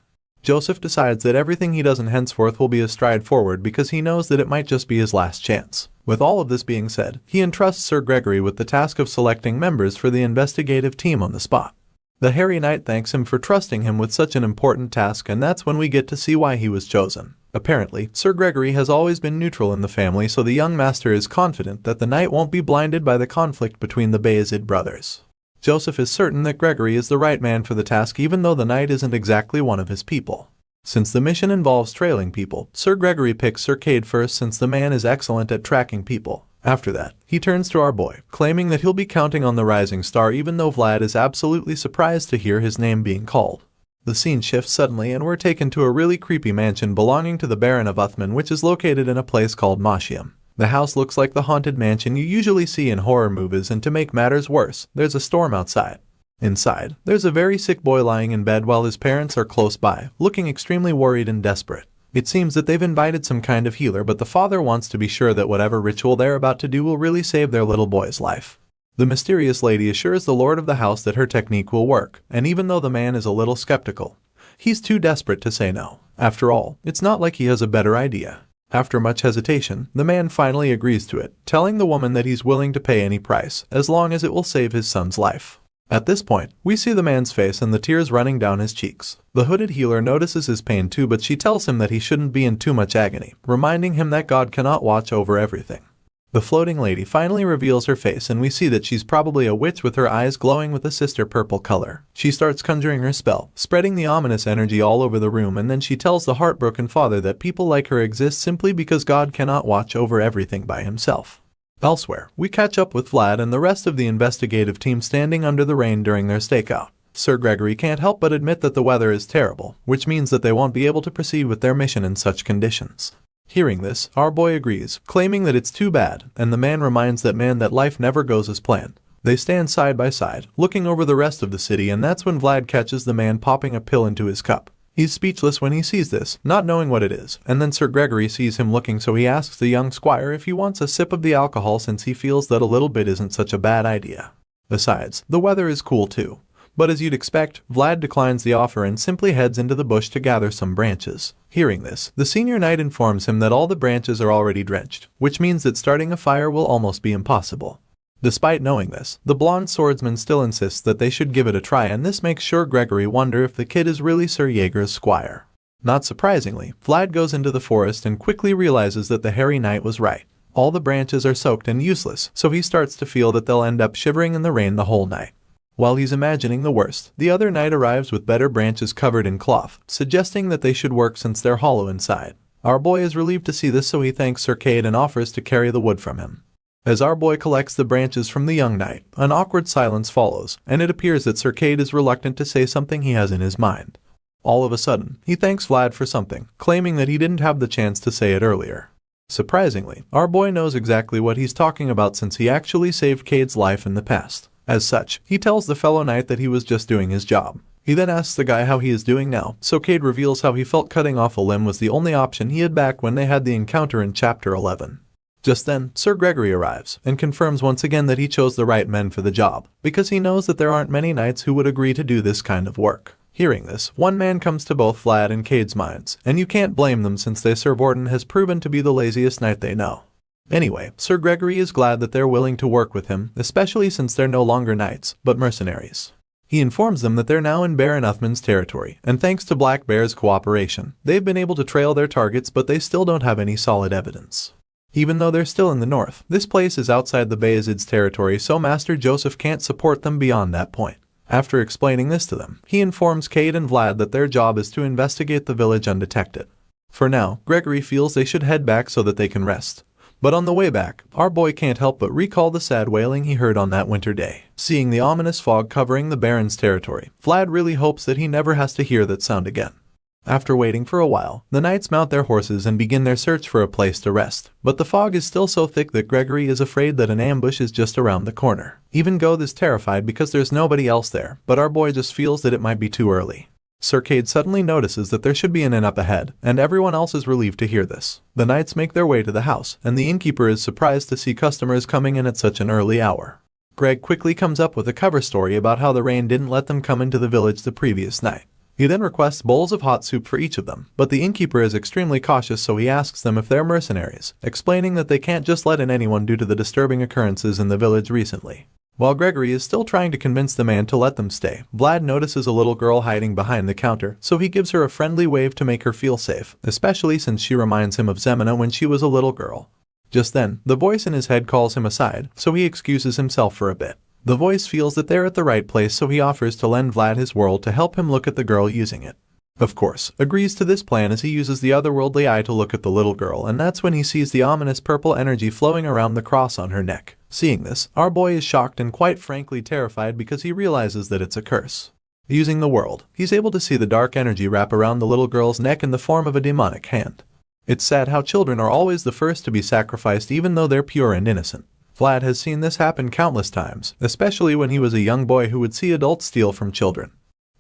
Joseph decides that everything he does in henceforth will be a stride forward because he knows that it might just be his last chance. With all of this being said, he entrusts Sir Gregory with the task of selecting members for the investigative team on the spot. The hairy knight thanks him for trusting him with such an important task, and that's when we get to see why he was chosen. Apparently, Sir Gregory has always been neutral in the family, so the young master is confident that the knight won't be blinded by the conflict between the Bayezid brothers. Joseph is certain that Gregory is the right man for the task, even though the knight isn't exactly one of his people. Since the mission involves trailing people, Sir Gregory picks Sir Cade first since the man is excellent at tracking people. After that, he turns to our boy, claiming that he'll be counting on the rising star even though Vlad is absolutely surprised to hear his name being called. The scene shifts suddenly and we're taken to a really creepy mansion belonging to the Baron of Uthman, which is located in a place called Mashiam. The house looks like the haunted mansion you usually see in horror movies, and to make matters worse, there's a storm outside. Inside, there's a very sick boy lying in bed while his parents are close by, looking extremely worried and desperate. It seems that they've invited some kind of healer, but the father wants to be sure that whatever ritual they're about to do will really save their little boy's life. The mysterious lady assures the lord of the house that her technique will work, and even though the man is a little skeptical, he's too desperate to say no. After all, it's not like he has a better idea. After much hesitation, the man finally agrees to it, telling the woman that he's willing to pay any price, as long as it will save his son's life. At this point, we see the man's face and the tears running down his cheeks. The hooded healer notices his pain too, but she tells him that he shouldn't be in too much agony, reminding him that God cannot watch over everything. The floating lady finally reveals her face and we see that she's probably a witch with her eyes glowing with a sister purple color. She starts conjuring her spell, spreading the ominous energy all over the room, and then she tells the heartbroken father that people like her exist simply because God cannot watch over everything by himself. Elsewhere, we catch up with Vlad and the rest of the investigative team standing under the rain during their stakeout. Sir Gregory can't help but admit that the weather is terrible, which means that they won't be able to proceed with their mission in such conditions. Hearing this, our boy agrees, claiming that it's too bad, and the man reminds that life never goes as planned. They stand side by side, looking over the rest of the city, and that's when Vlad catches the man popping a pill into his cup. He's speechless when he sees this, not knowing what it is, and then Sir Gregory sees him looking, so he asks the young squire if he wants a sip of the alcohol since he feels that a little bit isn't such a bad idea. Besides, the weather is cool too. But as you'd expect, Vlad declines the offer and simply heads into the bush to gather some branches. Hearing this, the senior knight informs him that all the branches are already drenched, which means that starting a fire will almost be impossible. Despite knowing this, the blonde swordsman still insists that they should give it a try, and this makes Sir Gregory wonder if the kid is really Sir Jaeger's squire. Not surprisingly, Vlad goes into the forest and quickly realizes that the hairy knight was right. All the branches are soaked and useless, so he starts to feel that they'll end up shivering in the rain the whole night. While he's imagining the worst, the other knight arrives with better branches covered in cloth, suggesting that they should work since they're hollow inside. Our boy is relieved to see this, so he thanks Sir Cade and offers to carry the wood from him. As our boy collects the branches from the young knight, an awkward silence follows, and it appears that Sir Cade is reluctant to say something he has in his mind. All of a sudden, he thanks Vlad for something, claiming that he didn't have the chance to say it earlier. Surprisingly, our boy knows exactly what he's talking about since he actually saved Cade's life in the past. As such, he tells the fellow knight that he was just doing his job. He then asks the guy how he is doing now, so Cade reveals how he felt cutting off a limb was the only option he had back when they had the encounter in Chapter 11. Just then, Sir Gregory arrives, and confirms once again that he chose the right men for the job, because he knows that there aren't many knights who would agree to do this kind of work. Hearing this, one man comes to both Vlad and Cade's minds, and you can't blame them since Sir Borden has proven to be the laziest knight they know. Anyway, Sir Gregory is glad that they're willing to work with him, especially since they're no longer knights, but mercenaries. He informs them that they're now in Baron Uthman's territory, and thanks to Black Bear's cooperation, they've been able to trail their targets, but they still don't have any solid evidence. Even though they're still in the north, this place is outside the Bayezid's territory, so Master Joseph can't support them beyond that point. After explaining this to them, he informs Cade and Vlad that their job is to investigate the village undetected. For now, Gregory feels they should head back so that they can rest. But on the way back, our boy can't help but recall the sad wailing he heard on that winter day. Seeing the ominous fog covering the Baron's territory, Vlad really hopes that he never has to hear that sound again. After waiting for a while, the knights mount their horses and begin their search for a place to rest. But the fog is still so thick that Gregory is afraid that an ambush is just around the corner. Even Goth is terrified because there's nobody else there, but our boy just feels that it might be too early. Sir Cade suddenly notices that there should be an inn up ahead, and everyone else is relieved to hear this. The knights make their way to the house, and the innkeeper is surprised to see customers coming in at such an early hour. Greg quickly comes up with a cover story about how the rain didn't let them come into the village the previous night. He then requests bowls of hot soup for each of them, but the innkeeper is extremely cautious, so he asks them if they're mercenaries, explaining that they can't just let in anyone due to the disturbing occurrences in the village recently. While Gregory is still trying to convince the man to let them stay, Vlad notices a little girl hiding behind the counter, so he gives her a friendly wave to make her feel safe, especially since she reminds him of Zemina when she was a little girl. Just then, the voice in his head calls him aside, so he excuses himself for a bit. The voice feels that they're at the right place, so he offers to lend Vlad his world to help him look at the girl using it. Of course, agrees to this plan as he uses the otherworldly eye to look at the little girl, and that's when he sees the ominous purple energy flowing around the cross on her neck. Seeing this, our boy is shocked and quite frankly terrified because he realizes that it's a curse. Using the world, he's able to see the dark energy wrap around the little girl's neck in the form of a demonic hand. It's sad how children are always the first to be sacrificed even though they're pure and innocent. Vlad has seen this happen countless times, especially when he was a young boy who would see adults steal from children.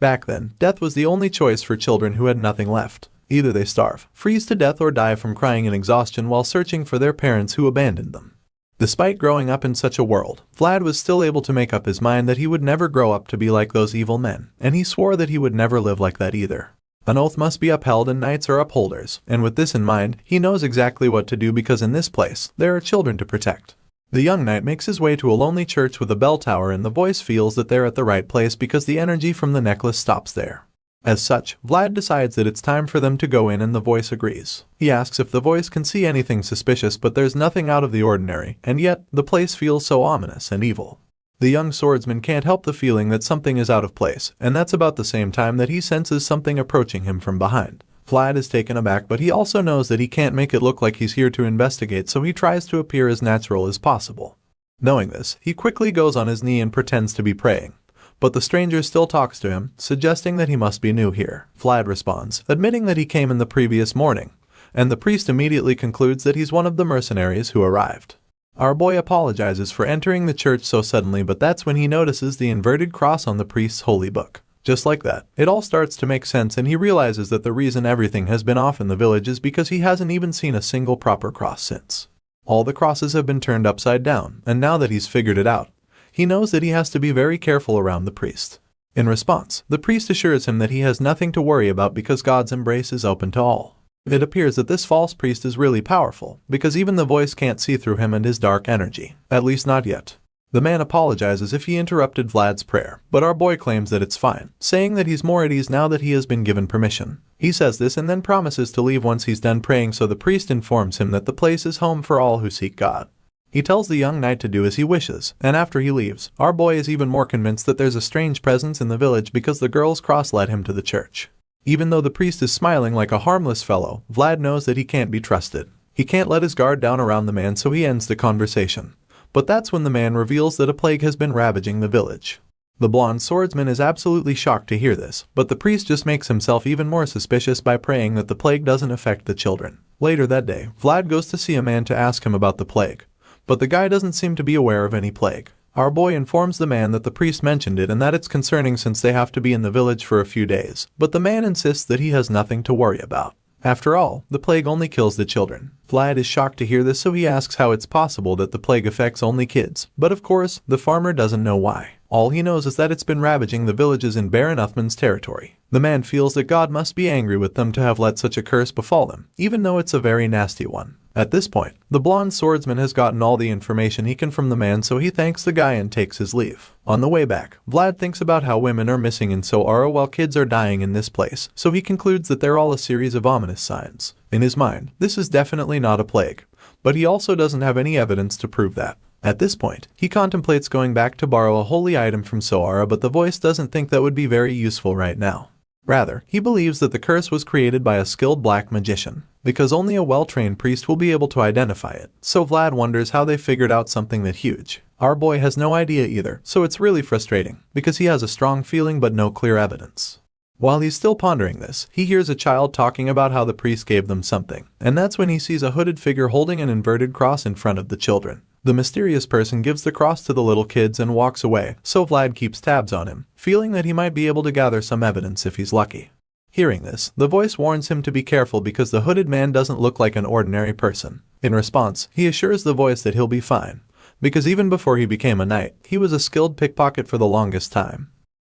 Back then, death was the only choice for children who had nothing left. Either they starve, freeze to death, or die from crying in exhaustion while searching for their parents who abandoned them. Despite growing up in such a world, Vlad was still able to make up his mind that he would never grow up to be like those evil men, and he swore that he would never live like that either. An oath must be upheld and knights are upholders, and with this in mind, he knows exactly what to do because in this place, there are children to protect. The young knight makes his way to a lonely church with a bell tower, and the voice feels that they're at the right place because the energy from the necklace stops there. As such, Vlad decides that it's time for them to go in, and the voice agrees. He asks if the voice can see anything suspicious, but there's nothing out of the ordinary, and yet, the place feels so ominous and evil. The young swordsman can't help the feeling that something is out of place, and that's about the same time that he senses something approaching him from behind. Vlad is taken aback, but he also knows that he can't make it look like he's here to investigate, so he tries to appear as natural as possible. Knowing this, he quickly goes on his knee and pretends to be praying. But the stranger still talks to him, suggesting that he must be new here. Vlad responds, admitting that he came in the previous morning, and the priest immediately concludes that he's one of the mercenaries who arrived. Our boy apologizes for entering the church so suddenly, but that's when he notices the inverted cross on the priest's holy book. Just like that, it all starts to make sense and he realizes that the reason everything has been off in the village is because he hasn't even seen a single proper cross since. All the crosses have been turned upside down, and now that he's figured it out, he knows that he has to be very careful around the priest. In response, the priest assures him that he has nothing to worry about because God's embrace is open to all. It appears that this false priest is really powerful, because even the voice can't see through him and his dark energy, at least not yet. The man apologizes if he interrupted Vlad's prayer, but our boy claims that it's fine, saying that he's more at ease now that he has been given permission. He says this and then promises to leave once he's done praying, so the priest informs him that the place is home for all who seek God. He tells the young knight to do as he wishes, and after he leaves, our boy is even more convinced that there's a strange presence in the village because the girl's cross led him to the church. Even though the priest is smiling like a harmless fellow, Vlad knows that he can't be trusted. He can't let his guard down around the man, so he ends the conversation. But that's when the man reveals that a plague has been ravaging the village. The blonde swordsman is absolutely shocked to hear this, but the priest just makes himself even more suspicious by praying that the plague doesn't affect the children. Later that day, Vlad goes to see a man to ask him about the plague, but the guy doesn't seem to be aware of any plague. Our boy informs the man that the priest mentioned it and that it's concerning since they have to be in the village for a few days, but the man insists that he has nothing to worry about. After all, the plague only kills the children. Vlad is shocked to hear this, so he asks how it's possible that the plague affects only kids, but of course, the farmer doesn't know why. All he knows is that it's been ravaging the villages in Baron Uthman's territory. The man feels that God must be angry with them to have let such a curse befall them, even though it's a very nasty one. At this point, the blonde swordsman has gotten all the information he can from the man, so he thanks the guy and takes his leave. On the way back, Vlad thinks about how women are missing in Soara while kids are dying in this place, so he concludes that they're all a series of ominous signs. In his mind, this is definitely not a plague, but he also doesn't have any evidence to prove that. At this point, he contemplates going back to borrow a holy item from Soara, but the voice doesn't think that would be very useful right now. Rather, he believes that the curse was created by a skilled black magician, because only a well-trained priest will be able to identify it, so Vlad wonders how they figured out something that huge. Our boy has no idea either, so it's really frustrating, because he has a strong feeling but no clear evidence. While he's still pondering this, he hears a child talking about how the priest gave them something, and that's when he sees a hooded figure holding an inverted cross in front of the children. The mysterious person gives the cross to the little kids and walks away, so Vlad keeps tabs on him, feeling that he might be able to gather some evidence if he's lucky. Hearing this, the voice warns him to be careful because the hooded man doesn't look like an ordinary person. In response, he assures the voice that he'll be fine, because even before he became a knight, he was a skilled pickpocket for the longest time.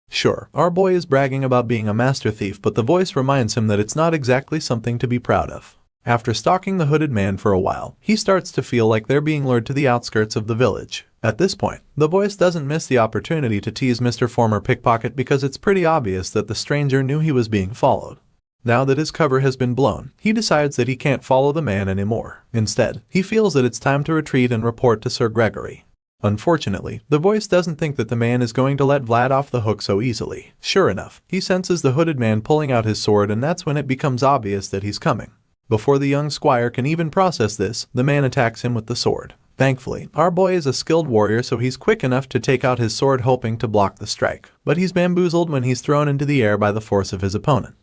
Sure, our boy is bragging about being a master thief, but the voice reminds him that it's not exactly something to be proud of. After stalking the hooded man for a while, he starts to feel like they're being lured to the outskirts of the village. At this point, the voice doesn't miss the opportunity to tease Mr. Former Pickpocket because it's pretty obvious that the stranger knew he was being followed. Now that his cover has been blown, he decides that he can't follow the man anymore. Instead, he feels that it's time to retreat and report to Sir Gregory. Unfortunately, the voice doesn't think that the man is going to let Vlad off the hook so easily. Sure enough, he senses the hooded man pulling out his sword, and that's when it becomes obvious that he's coming. Before the young squire can even process this, the man attacks him with the sword. Thankfully, our boy is a skilled warrior, so he's quick enough to take out his sword hoping to block the strike, but he's bamboozled when he's thrown into the air by the force of his opponent.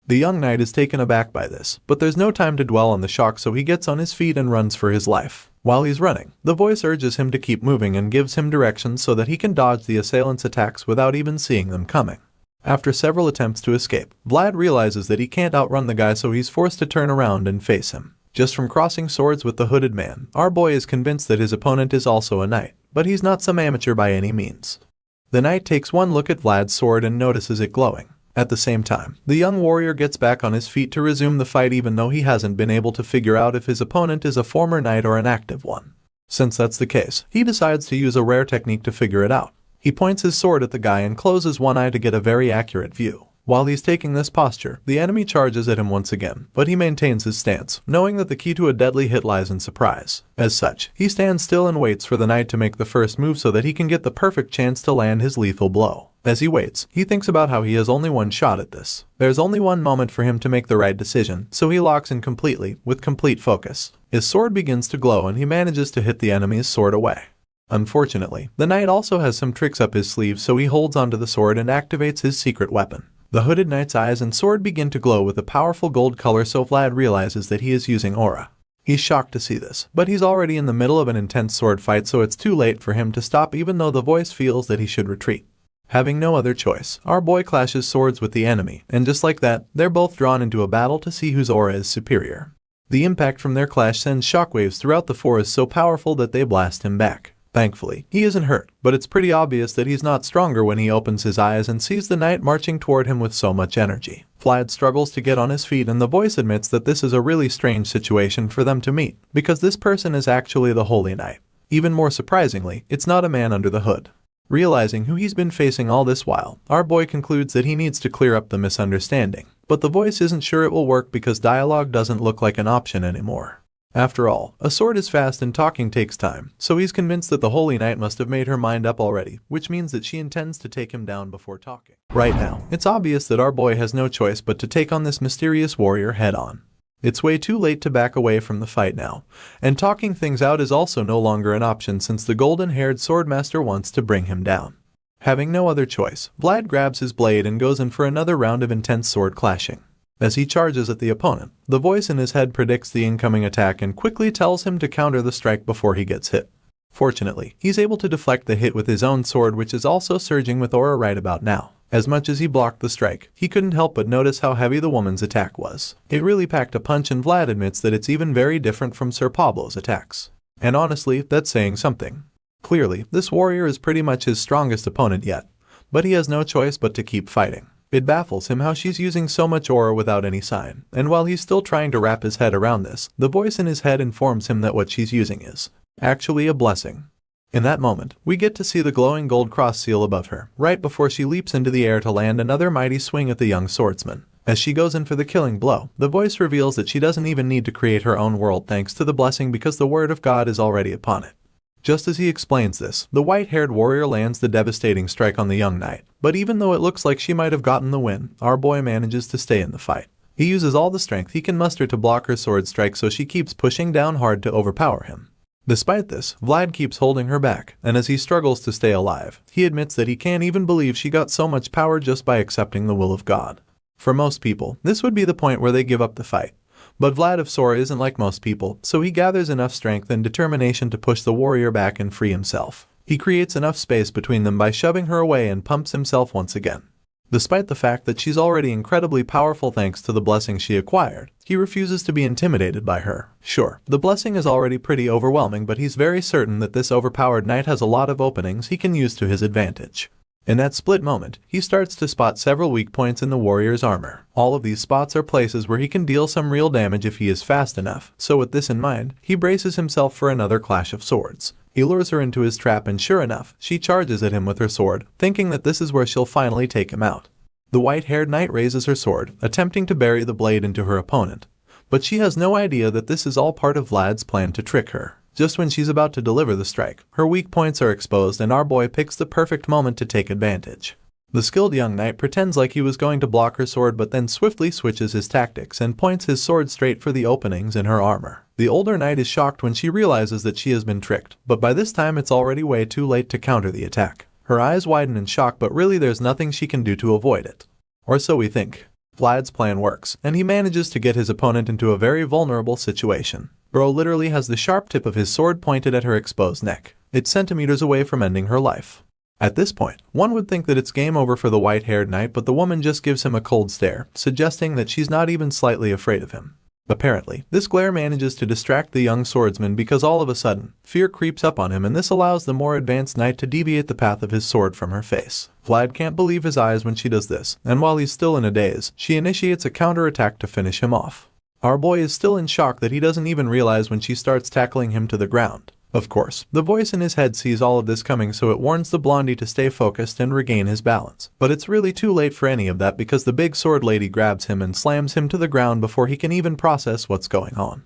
The young knight is taken aback by this, but there's no time to dwell on the shock, so he gets on his feet and runs for his life. While he's running, the voice urges him to keep moving and gives him directions so that he can dodge the assailants' attacks without even seeing them coming. After several attempts to escape, Vlad realizes that he can't outrun the guy, so he's forced to turn around and face him. Just from crossing swords with the hooded man, our boy is convinced that his opponent is also a knight, but he's not some amateur by any means. The knight takes one look at Vlad's sword and notices it glowing. At the same time, the young warrior gets back on his feet to resume the fight, even though he hasn't been able to figure out if his opponent is a former knight or an active one. Since that's the case, he decides to use a rare technique to figure it out. He points his sword at the guy and closes one eye to get a very accurate view. While he's taking this posture, the enemy charges at him once again, but he maintains his stance, knowing that the key to a deadly hit lies in surprise. As such, he stands still and waits for the knight to make the first move so that he can get the perfect chance to land his lethal blow. As he waits, he thinks about how he has only one shot at this. There's only one moment for him to make the right decision, so he locks in completely, with complete focus. His sword begins to glow and he manages to hit the enemy's sword away. Unfortunately, the knight also has some tricks up his sleeve, so he holds onto the sword and activates his secret weapon. The hooded knight's eyes and sword begin to glow with a powerful gold color, so Vlad realizes that he is using aura. He's shocked to see this, but he's already in the middle of an intense sword fight, so it's too late for him to stop even though the voice feels that he should retreat. Having no other choice, our boy clashes swords with the enemy, and just like that, they're both drawn into a battle to see whose aura is superior. The impact from their clash sends shockwaves throughout the forest so powerful that they blast him back. Thankfully, he isn't hurt, but it's pretty obvious that he's not stronger when he opens his eyes and sees the knight marching toward him with so much energy. Vlad struggles to get on his feet, and the voice admits that this is a really strange situation for them to meet, because this person is actually the Holy Knight. Even more surprisingly, it's not a man under the hood. Realizing who he's been facing all this while, our boy concludes that he needs to clear up the misunderstanding, but the voice isn't sure it will work because dialogue doesn't look like an option anymore. After all, a sword is fast and talking takes time, so he's convinced that the Holy Knight must have made her mind up already, which means that she intends to take him down before talking. Right now, it's obvious that our boy has no choice but to take on this mysterious warrior head-on. It's way too late to back away from the fight now, and talking things out is also no longer an option since the golden-haired Swordmaster wants to bring him down. Having no other choice, Vlad grabs his blade and goes in for another round of intense sword clashing. As he charges at the opponent, the voice in his head predicts the incoming attack and quickly tells him to counter the strike before he gets hit. Fortunately, he's able to deflect the hit with his own sword, which is also surging with aura right about now. As much as he blocked the strike, he couldn't help but notice how heavy the woman's attack was. It really packed a punch, and Vlad admits that it's even very different from Sir Pablo's attacks. And honestly, that's saying something. Clearly, this warrior is pretty much his strongest opponent yet, but he has no choice but to keep fighting. It baffles him how she's using so much aura without any sign, and while he's still trying to wrap his head around this, the voice in his head informs him that what she's using is actually a blessing. In that moment, we get to see the glowing gold cross seal above her, right before she leaps into the air to land another mighty swing at the young swordsman. As she goes in for the killing blow, the voice reveals that she doesn't even need to create her own world thanks to the blessing because the word of God is already upon it. Just as he explains this, the white-haired warrior lands the devastating strike on the young knight, but even though it looks like she might have gotten the win, our boy manages to stay in the fight. He uses all the strength he can muster to block her sword strike, so she keeps pushing down hard to overpower him. Despite this, Vlad keeps holding her back, and as he struggles to stay alive, he admits that he can't even believe she got so much power just by accepting the will of God. For most people, this would be the point where they give up the fight. But Vlad of Sora isn't like most people, so he gathers enough strength and determination to push the warrior back and free himself. He creates enough space between them by shoving her away and pumps himself once again. Despite the fact that she's already incredibly powerful thanks to the blessing she acquired, he refuses to be intimidated by her. Sure, the blessing is already pretty overwhelming, but he's very certain that this overpowered knight has a lot of openings he can use to his advantage. In that split moment, he starts to spot several weak points in the warrior's armor. All of these spots are places where he can deal some real damage if he is fast enough, so with this in mind, he braces himself for another clash of swords. He lures her into his trap, and sure enough, she charges at him with her sword, thinking that this is where she'll finally take him out. The white-haired knight raises her sword, attempting to bury the blade into her opponent, but she has no idea that this is all part of Vlad's plan to trick her. Just when she's about to deliver the strike, her weak points are exposed, and our boy picks the perfect moment to take advantage. The skilled young knight pretends like he was going to block her sword, but then swiftly switches his tactics and points his sword straight for the openings in her armor. The older knight is shocked when she realizes that she has been tricked, but by this time it's already way too late to counter the attack. Her eyes widen in shock, but really there's nothing she can do to avoid it. Or so we think. Vlad's plan works, and he manages to get his opponent into a very vulnerable situation. Bro literally has the sharp tip of his sword pointed at her exposed neck. It's centimeters away from ending her life. At this point, one would think that it's game over for the white-haired knight, but the woman just gives him a cold stare, suggesting that she's not even slightly afraid of him. Apparently, this glare manages to distract the young swordsman because all of a sudden, fear creeps up on him, and this allows the more advanced knight to deviate the path of his sword from her face. Vlad can't believe his eyes when she does this, and while he's still in a daze, she initiates a counterattack to finish him off. Our boy is still in shock that he doesn't even realize when she starts tackling him to the ground. Of course, the voice in his head sees all of this coming, so it warns the blondie to stay focused and regain his balance. But it's really too late for any of that because the big sword lady grabs him and slams him to the ground before he can even process what's going on.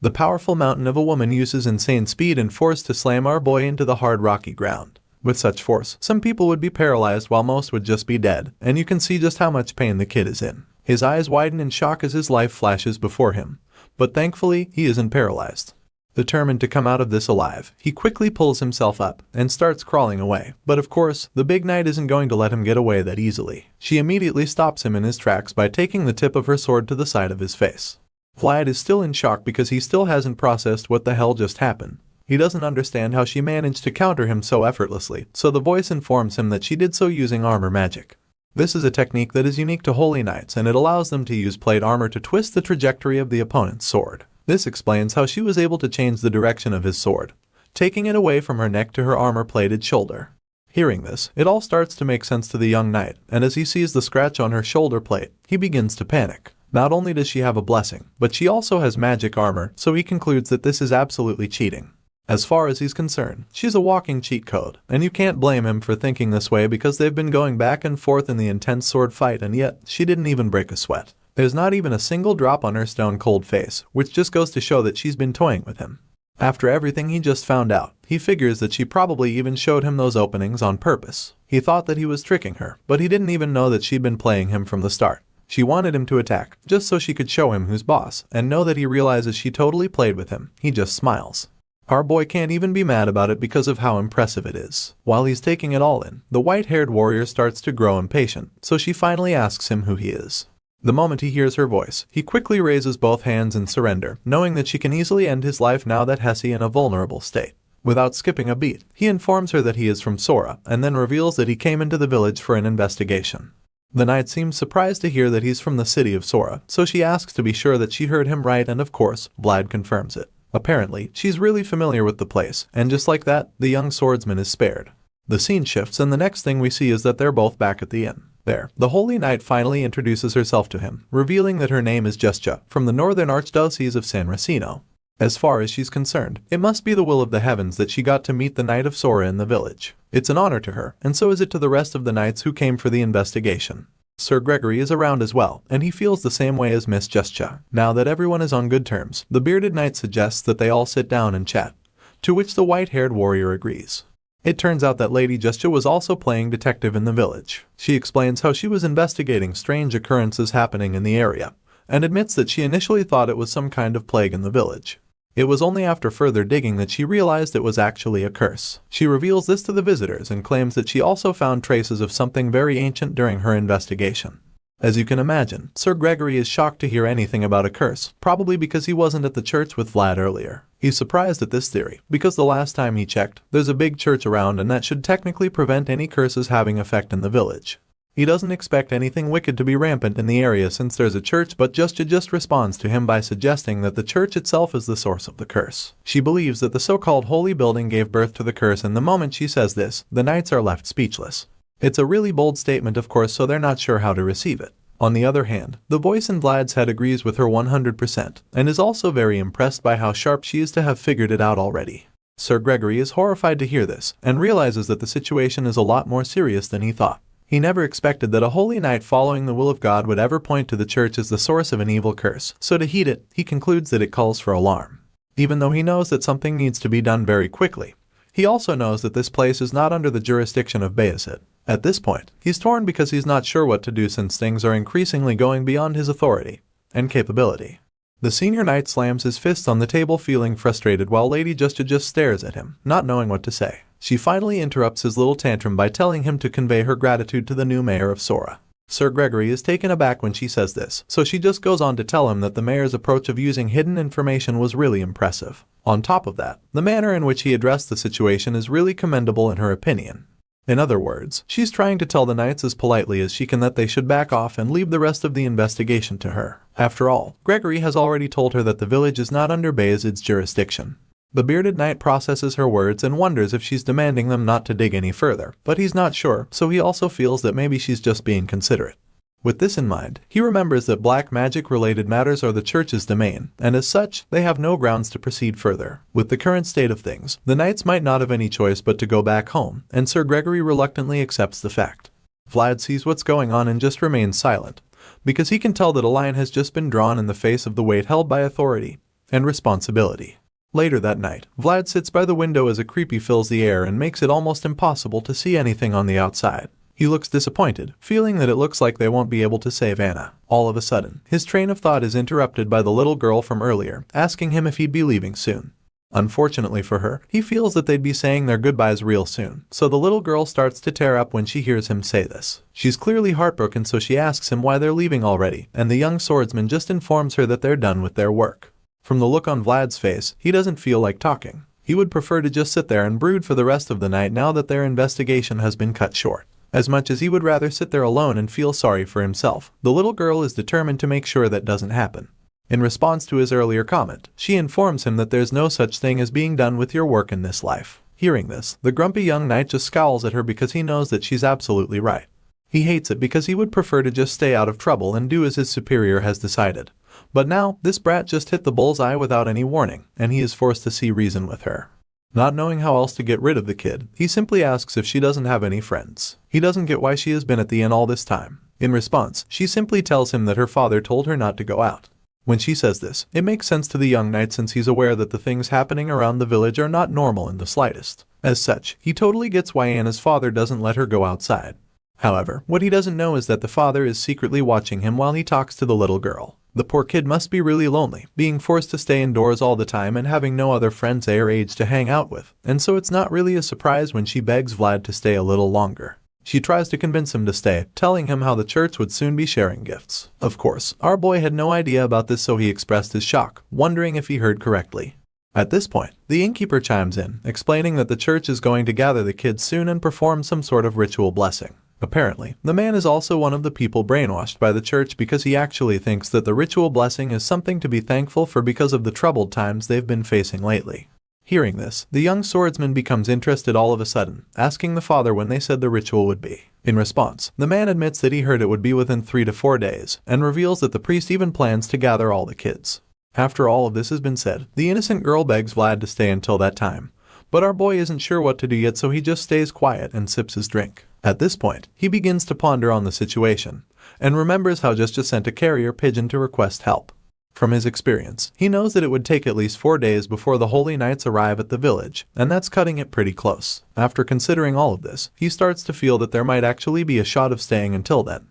The powerful mountain of a woman uses insane speed and force to slam our boy into the hard rocky ground. With such force, some people would be paralyzed while most would just be dead, and you can see just how much pain the kid is in. His eyes widen in shock as his life flashes before him, but thankfully he isn't paralyzed. Determined to come out of this alive, he quickly pulls himself up and starts crawling away. But of course, the big knight isn't going to let him get away that easily. She immediately stops him in his tracks by taking the tip of her sword to the side of his face. Vlad is still in shock because he still hasn't processed what the hell just happened. He doesn't understand how she managed to counter him so effortlessly, so the voice informs him that she did so using armor magic. This is a technique that is unique to Holy Knights, and it allows them to use plate armor to twist the trajectory of the opponent's sword. This explains how she was able to change the direction of his sword, taking it away from her neck to her armor-plated shoulder. Hearing this, it all starts to make sense to the young knight, and as he sees the scratch on her shoulder plate, he begins to panic. Not only does she have a blessing, but she also has magic armor, so he concludes that this is absolutely cheating. As far as he's concerned, she's a walking cheat code, and you can't blame him for thinking this way because they've been going back and forth in the intense sword fight, and yet, she didn't even break a sweat. There's not even a single drop on her stone-cold face, which just goes to show that she's been toying with him. After everything he just found out, he figures that she probably even showed him those openings on purpose. He thought that he was tricking her, but he didn't even know that she'd been playing him from the start. She wanted him to attack, just so she could show him who's boss, and know that he realizes she totally played with him. He just smiles. Our boy can't even be mad about it because of how impressive it is. While he's taking it all in, the white-haired warrior starts to grow impatient, so she finally asks him who he is. The moment he hears her voice, he quickly raises both hands in surrender, knowing that she can easily end his life now that Hesse in a vulnerable state. Without skipping a beat, he informs her that he is from Sora, and then reveals that he came into the village for an investigation. The knight seems surprised to hear that he's from the city of Sora, so she asks to be sure that she heard him right, and of course, Vlad confirms it. Apparently, she's really familiar with the place, and just like that, the young swordsman is spared. The scene shifts, and the next thing we see is that they're both back at the inn. There, the Holy Knight finally introduces herself to him, revealing that her name is Jestja, from the Northern Archdiocese of San Racino. As far as she's concerned, it must be the will of the heavens that she got to meet the Knight of Sora in the village. It's an honor to her, and so is it to the rest of the knights who came for the investigation. Sir Gregory is around as well, and he feels the same way as Miss Jestja. Now that everyone is on good terms, the bearded knight suggests that they all sit down and chat, to which the white-haired warrior agrees. It turns out that Lady Jestja was also playing detective in the village. She explains how she was investigating strange occurrences happening in the area, and admits that she initially thought it was some kind of plague in the village. It was only after further digging that she realized it was actually a curse. She reveals this to the visitors and claims that she also found traces of something very ancient during her investigation. As you can imagine, Sir Gregory is shocked to hear anything about a curse, probably because he wasn't at the church with Vlad earlier. He's surprised at this theory, because the last time he checked, there's a big church around and that should technically prevent any curses having effect in the village. He doesn't expect anything wicked to be rampant in the area since there's a church, but Jestja just responds to him by suggesting that the church itself is the source of the curse. She believes that the so-called holy building gave birth to the curse, and the moment she says this, the knights are left speechless. It's a really bold statement, of course, so they're not sure how to receive it. On the other hand, the voice in Vlad's head agrees with her 100%, and is also very impressed by how sharp she is to have figured it out already. Sir Gregory is horrified to hear this, and realizes that the situation is a lot more serious than he thought. He never expected that a holy knight following the will of God would ever point to the church as the source of an evil curse, so to heed it, he concludes that it calls for alarm. Even though he knows that something needs to be done very quickly, he also knows that this place is not under the jurisdiction of Bayezid. At this point, he's torn because he's not sure what to do since things are increasingly going beyond his authority and capability. The senior knight slams his fists on the table, feeling frustrated, while Lady Jestja just stares at him, not knowing what to say. She finally interrupts his little tantrum by telling him to convey her gratitude to the new mayor of Sora. Sir Gregory is taken aback when she says this, so she just goes on to tell him that the mayor's approach of using hidden information was really impressive. On top of that, the manner in which he addressed the situation is really commendable in her opinion. In other words, she's trying to tell the knights as politely as she can that they should back off and leave the rest of the investigation to her. After all, Gregory has already told her that the village is not under Bayezid's jurisdiction. The bearded knight processes her words and wonders if she's demanding them not to dig any further, but he's not sure, so he also feels that maybe she's just being considerate. With this in mind, he remembers that black magic-related matters are the church's domain, and as such, they have no grounds to proceed further. With the current state of things, the knights might not have any choice but to go back home, and Sir Gregory reluctantly accepts the fact. Vlad sees what's going on and just remains silent, because he can tell that a line has just been drawn in the face of the weight held by authority and responsibility. Later that night, Vlad sits by the window as a creepy fills the air and makes it almost impossible to see anything on the outside. He looks disappointed, feeling that it looks like they won't be able to save Anna. All of a sudden, his train of thought is interrupted by the little girl from earlier, asking him if he'd be leaving soon. Unfortunately for her, he feels that they'd be saying their goodbyes real soon, so the little girl starts to tear up when she hears him say this. She's clearly heartbroken, so she asks him why they're leaving already, and the young swordsman just informs her that they're done with their work. From the look on Vlad's face, he doesn't feel like talking. He would prefer to just sit there and brood for the rest of the night now that their investigation has been cut short. As much as he would rather sit there alone and feel sorry for himself, the little girl is determined to make sure that doesn't happen. In response to his earlier comment, she informs him that there's no such thing as being done with your work in this life. Hearing this, the grumpy young knight just scowls at her because he knows that she's absolutely right. He hates it because he would prefer to just stay out of trouble and do as his superior has decided. But now, this brat just hit the bullseye without any warning, and he is forced to see reason with her. Not knowing how else to get rid of the kid, he simply asks if she doesn't have any friends. He doesn't get why she has been at the inn all this time. In response, she simply tells him that her father told her not to go out. When she says this, it makes sense to the young knight since he's aware that the things happening around the village are not normal in the slightest. As such, he totally gets why Anna's father doesn't let her go outside. However, what he doesn't know is that the father is secretly watching him while he talks to the little girl. The poor kid must be really lonely, being forced to stay indoors all the time and having no other friends their age to hang out with, and so it's not really a surprise when she begs Vlad to stay a little longer. She tries to convince him to stay, telling him how the church would soon be sharing gifts. Of course, our boy had no idea about this, so he expressed his shock, wondering if he heard correctly. At this point, the innkeeper chimes in, explaining that the church is going to gather the kids soon and perform some sort of ritual blessing. Apparently, the man is also one of the people brainwashed by the church because he actually thinks that the ritual blessing is something to be thankful for because of the troubled times they've been facing lately. Hearing this, the young swordsman becomes interested all of a sudden, asking the father when they said the ritual would be. In response, the man admits that he heard it would be within 3 to 4 days, and reveals that the priest even plans to gather all the kids. After all of this has been said, the innocent girl begs Vlad to stay until that time. But our boy isn't sure what to do yet, so he just stays quiet and sips his drink. At this point, he begins to ponder on the situation, and remembers how just sent a carrier pigeon to request help. From his experience, he knows that it would take at least 4 days before the holy knights arrive at the village, and that's cutting it pretty close. After considering all of this, he starts to feel that there might actually be a shot of staying until then.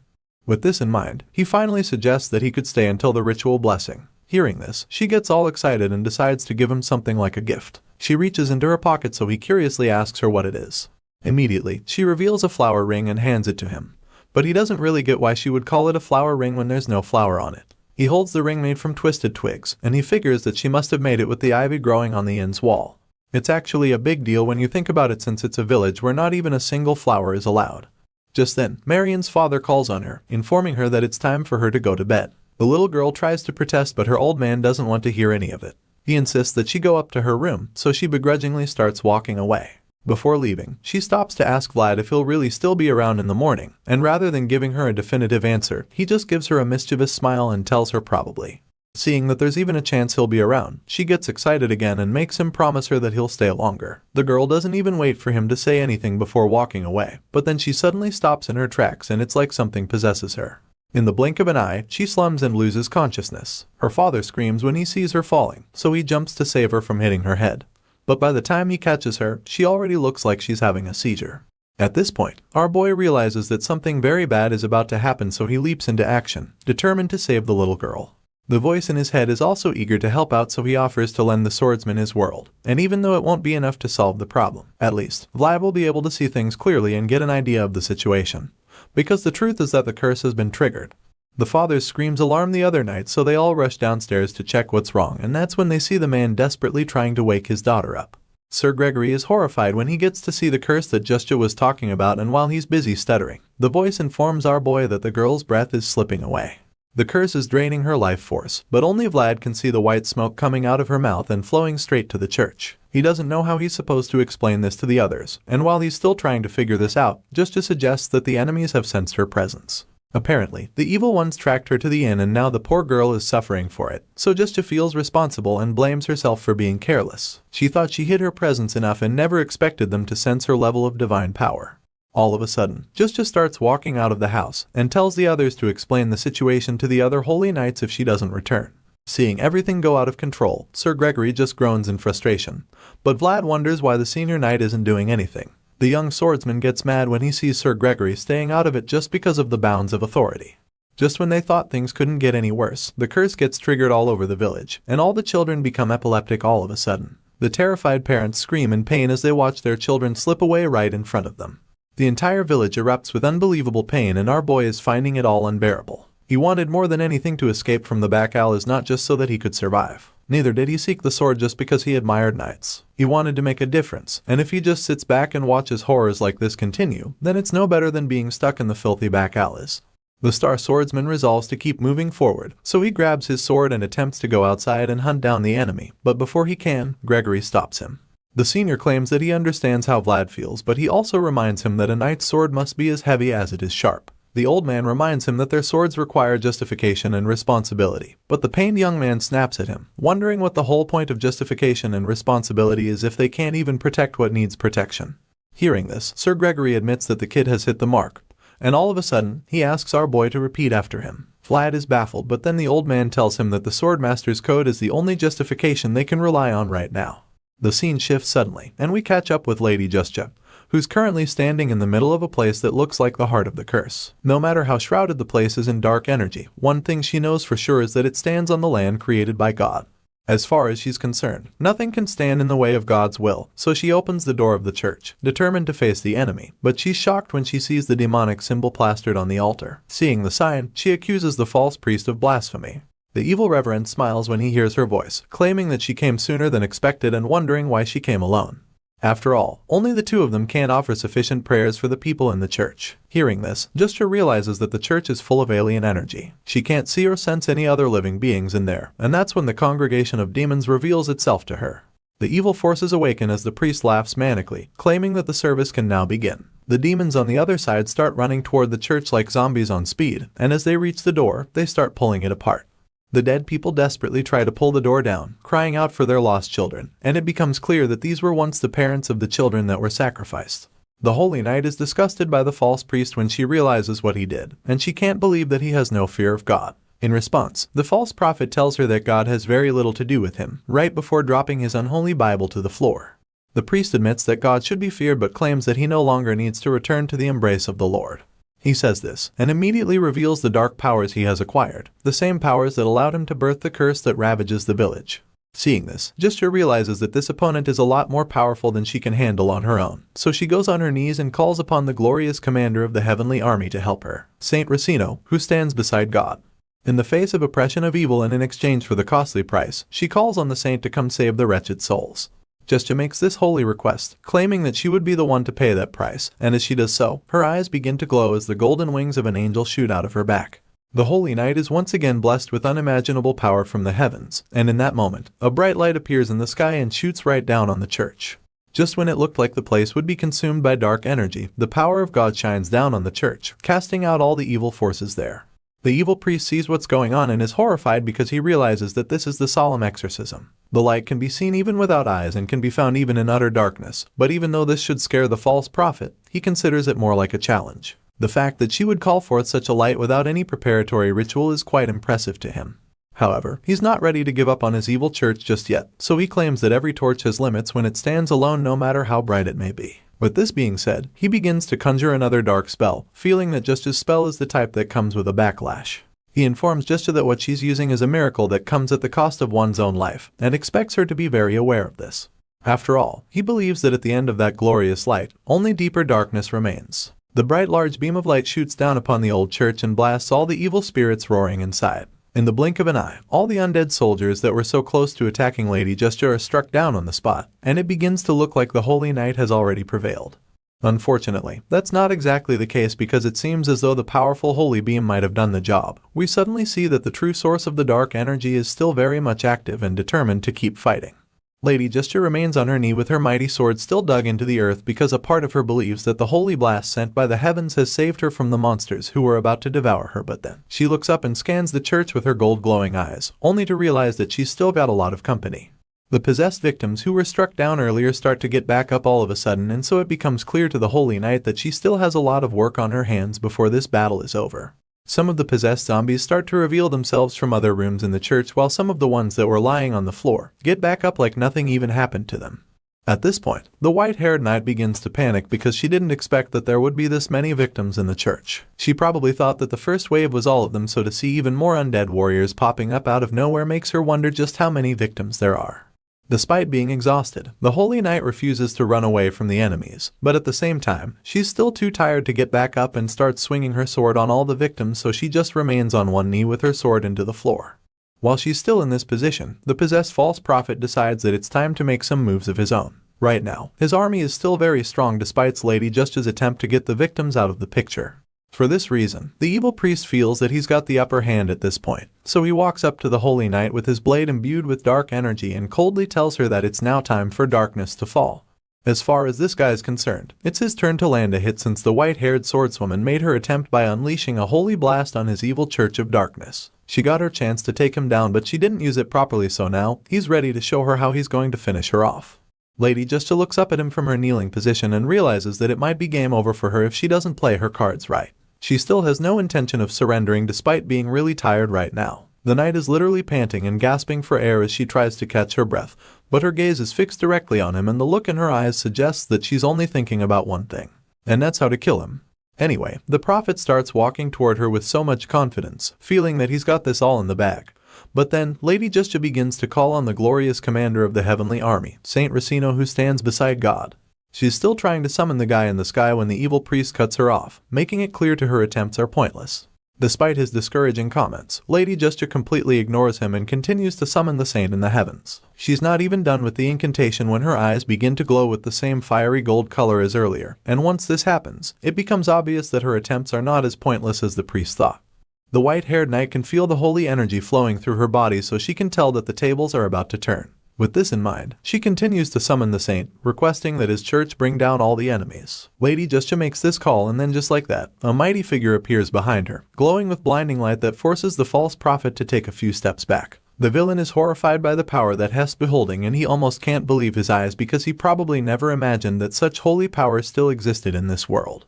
With this in mind, he finally suggests that he could stay until the ritual blessing. Hearing this, she gets all excited and decides to give him something like a gift. She reaches into her pocket, so he curiously asks her what it is. Immediately, she reveals a flower ring and hands it to him. But he doesn't really get why she would call it a flower ring when there's no flower on it. He holds the ring made from twisted twigs, and he figures that she must have made it with the ivy growing on the inn's wall. It's actually a big deal when you think about it, since it's a village where not even a single flower is allowed. Just then, Marion's father calls on her, informing her that it's time for her to go to bed. The little girl tries to protest, but her old man doesn't want to hear any of it. He insists that she go up to her room, so she begrudgingly starts walking away. Before leaving, she stops to ask Vlad if he'll really still be around in the morning, and rather than giving her a definitive answer, he just gives her a mischievous smile and tells her probably. Seeing that there's even a chance he'll be around, she gets excited again and makes him promise her that he'll stay longer. The girl doesn't even wait for him to say anything before walking away, but then she suddenly stops in her tracks and it's like something possesses her. In the blink of an eye, she slumps and loses consciousness. Her father screams when he sees her falling, so he jumps to save her from hitting her head. But by the time he catches her, she already looks like she's having a seizure. At this point, our boy realizes that something very bad is about to happen, so he leaps into action, determined to save the little girl. The voice in his head is also eager to help out, so he offers to lend the swordsman his world, and even though it won't be enough to solve the problem, at least, Vlad will be able to see things clearly and get an idea of the situation. Because the truth is that the curse has been triggered. The father's screams alarm the other knights, so they all rush downstairs to check what's wrong, and that's when they see the man desperately trying to wake his daughter up. Sir Gregory is horrified when he gets to see the curse that Justia was talking about, and while he's busy stuttering, the voice informs our boy that the girl's breath is slipping away. The curse is draining her life force, but only Vlad can see the white smoke coming out of her mouth and flowing straight to the church. He doesn't know how he's supposed to explain this to the others, and while he's still trying to figure this out, Justia suggests that the enemies have sensed her presence. Apparently, the evil ones tracked her to the inn and now the poor girl is suffering for it, so Justia feels responsible and blames herself for being careless. She thought she hid her presence enough and never expected them to sense her level of divine power. All of a sudden, Justia starts walking out of the house and tells the others to explain the situation to the other holy knights if she doesn't return. Seeing everything go out of control, Sir Gregory just groans in frustration, but Vlad wonders why the senior knight isn't doing anything. The young swordsman gets mad when he sees Sir Gregory staying out of it just because of the bounds of authority. Just when they thought things couldn't get any worse, the curse gets triggered all over the village, and all the children become epileptic all of a sudden. The terrified parents scream in pain as they watch their children slip away right in front of them. The entire village erupts with unbelievable pain, and our boy is finding it all unbearable. He wanted more than anything to escape from the back alleys, not just so that he could survive. Neither did he seek the sword just because he admired knights. He wanted to make a difference, and if he just sits back and watches horrors like this continue, then it's no better than being stuck in the filthy back alleys. The star swordsman resolves to keep moving forward, so he grabs his sword and attempts to go outside and hunt down the enemy, but before he can, Gregory stops him. The senior claims that he understands how Vlad feels, but he also reminds him that a knight's sword must be as heavy as it is sharp. The old man reminds him that their swords require justification and responsibility, but the pained young man snaps at him, wondering what the whole point of justification and responsibility is if they can't even protect what needs protection. Hearing this, Sir Gregory admits that the kid has hit the mark, and all of a sudden, he asks our boy to repeat after him. Vlad is baffled, but then the old man tells him that the Swordmaster's code is the only justification they can rely on right now. The scene shifts suddenly, and we catch up with Lady Justja, who's currently standing in the middle of a place that looks like the heart of the curse. No matter how shrouded the place is in dark energy, one thing she knows for sure is that it stands on the land created by God. As far as she's concerned, nothing can stand in the way of God's will, so she opens the door of the church, determined to face the enemy, but she's shocked when she sees the demonic symbol plastered on the altar. Seeing the sign, she accuses the false priest of blasphemy. The evil reverend smiles when he hears her voice, claiming that she came sooner than expected and wondering why she came alone. After all, only the two of them can't offer sufficient prayers for the people in the church. Hearing this, Justja realizes that the church is full of alien energy. She can't see or sense any other living beings in there, and that's when the congregation of demons reveals itself to her. The evil forces awaken as the priest laughs manically, claiming that the service can now begin. The demons on the other side start running toward the church like zombies on speed, and as they reach the door, they start pulling it apart. The dead people desperately try to pull the door down, crying out for their lost children, and it becomes clear that these were once the parents of the children that were sacrificed. The Holy Knight is disgusted by the false priest when she realizes what he did, and she can't believe that he has no fear of God. In response, the false prophet tells her that God has very little to do with him, right before dropping his unholy Bible to the floor. The priest admits that God should be feared but claims that he no longer needs to return to the embrace of the Lord. He says this, and immediately reveals the dark powers he has acquired, the same powers that allowed him to birth the curse that ravages the village. Seeing this, Justja realizes that this opponent is a lot more powerful than she can handle on her own, so she goes on her knees and calls upon the glorious commander of the heavenly army to help her, Saint Racino, who stands beside God. In the face of oppression of evil and in exchange for the costly price, she calls on the saint to come save the wretched souls. Justja makes this holy request, claiming that she would be the one to pay that price, and as she does so, her eyes begin to glow as the golden wings of an angel shoot out of her back. The Holy Knight is once again blessed with unimaginable power from the heavens, and in that moment, a bright light appears in the sky and shoots right down on the church. Just when it looked like the place would be consumed by dark energy, the power of God shines down on the church, casting out all the evil forces there. The evil priest sees what's going on and is horrified because he realizes that this is the solemn exorcism. The light can be seen even without eyes and can be found even in utter darkness, but even though this should scare the false prophet, he considers it more like a challenge. The fact that she would call forth such a light without any preparatory ritual is quite impressive to him. However, he's not ready to give up on his evil church just yet, so he claims that every torch has limits when it stands alone no matter how bright it may be. With this being said, he begins to conjure another dark spell, feeling that Justja's spell is the type that comes with a backlash. He informs Justja that what she's using is a miracle that comes at the cost of one's own life, and expects her to be very aware of this. After all, he believes that at the end of that glorious light, only deeper darkness remains. The bright large beam of light shoots down upon the old church and blasts all the evil spirits roaring inside. In the blink of an eye, all the undead soldiers that were so close to attacking Lady Justja are struck down on the spot, and it begins to look like the Holy Knight has already prevailed. Unfortunately, that's not exactly the case because it seems as though the powerful holy beam might have done the job. We suddenly see that the true source of the dark energy is still very much active and determined to keep fighting. Lady Justja remains on her knee with her mighty sword still dug into the earth because a part of her believes that the holy blast sent by the heavens has saved her from the monsters who were about to devour her, but then she looks up and scans the church with her gold glowing eyes, only to realize that she's still got a lot of company. The possessed victims who were struck down earlier start to get back up all of a sudden, and so it becomes clear to the Holy Knight that she still has a lot of work on her hands before this battle is over. Some of the possessed zombies start to reveal themselves from other rooms in the church, while some of the ones that were lying on the floor get back up like nothing even happened to them. At this point, the white-haired knight begins to panic because she didn't expect that there would be this many victims in the church. She probably thought that the first wave was all of them, so to see even more undead warriors popping up out of nowhere makes her wonder just how many victims there are. Despite being exhausted, the Holy Knight refuses to run away from the enemies, but at the same time, she's still too tired to get back up and start swinging her sword on all the victims, so she just remains on one knee with her sword into the floor. While she's still in this position, the possessed false prophet decides that it's time to make some moves of his own. Right now, his army is still very strong despite Lady Justice's attempt to get the victims out of the picture. For this reason, the evil priest feels that he's got the upper hand at this point, so he walks up to the Holy Knight with his blade imbued with dark energy and coldly tells her that it's now time for darkness to fall. As far as this guy is concerned, it's his turn to land a hit since the white-haired swordswoman made her attempt by unleashing a holy blast on his evil Church of Darkness. She got her chance to take him down, but she didn't use it properly, so now he's ready to show her how he's going to finish her off. Lady Justice looks up at him from her kneeling position and realizes that it might be game over for her if she doesn't play her cards right. She still has no intention of surrendering despite being really tired right now. The knight is literally panting and gasping for air as she tries to catch her breath, but her gaze is fixed directly on him and the look in her eyes suggests that she's only thinking about one thing, and that's how to kill him. Anyway, the prophet starts walking toward her with so much confidence, feeling that he's got this all in the bag. But then, Lady Justice begins to call on the glorious commander of the heavenly army, Saint Racino, who stands beside God. She's still trying to summon the guy in the sky when the evil priest cuts her off, making it clear to her attempts are pointless. Despite his discouraging comments, Lady Justice completely ignores him and continues to summon the saint in the heavens. She's not even done with the incantation when her eyes begin to glow with the same fiery gold color as earlier, and once this happens, it becomes obvious that her attempts are not as pointless as the priest thought. The white-haired knight can feel the holy energy flowing through her body, so she can tell that the tables are about to turn. With this in mind, she continues to summon the saint, requesting that his church bring down all the enemies. Lady Justice makes this call, and then just like that, a mighty figure appears behind her, glowing with blinding light that forces the false prophet to take a few steps back. The villain is horrified by the power that Hest's beholding, and he almost can't believe his eyes because he probably never imagined that such holy power still existed in this world.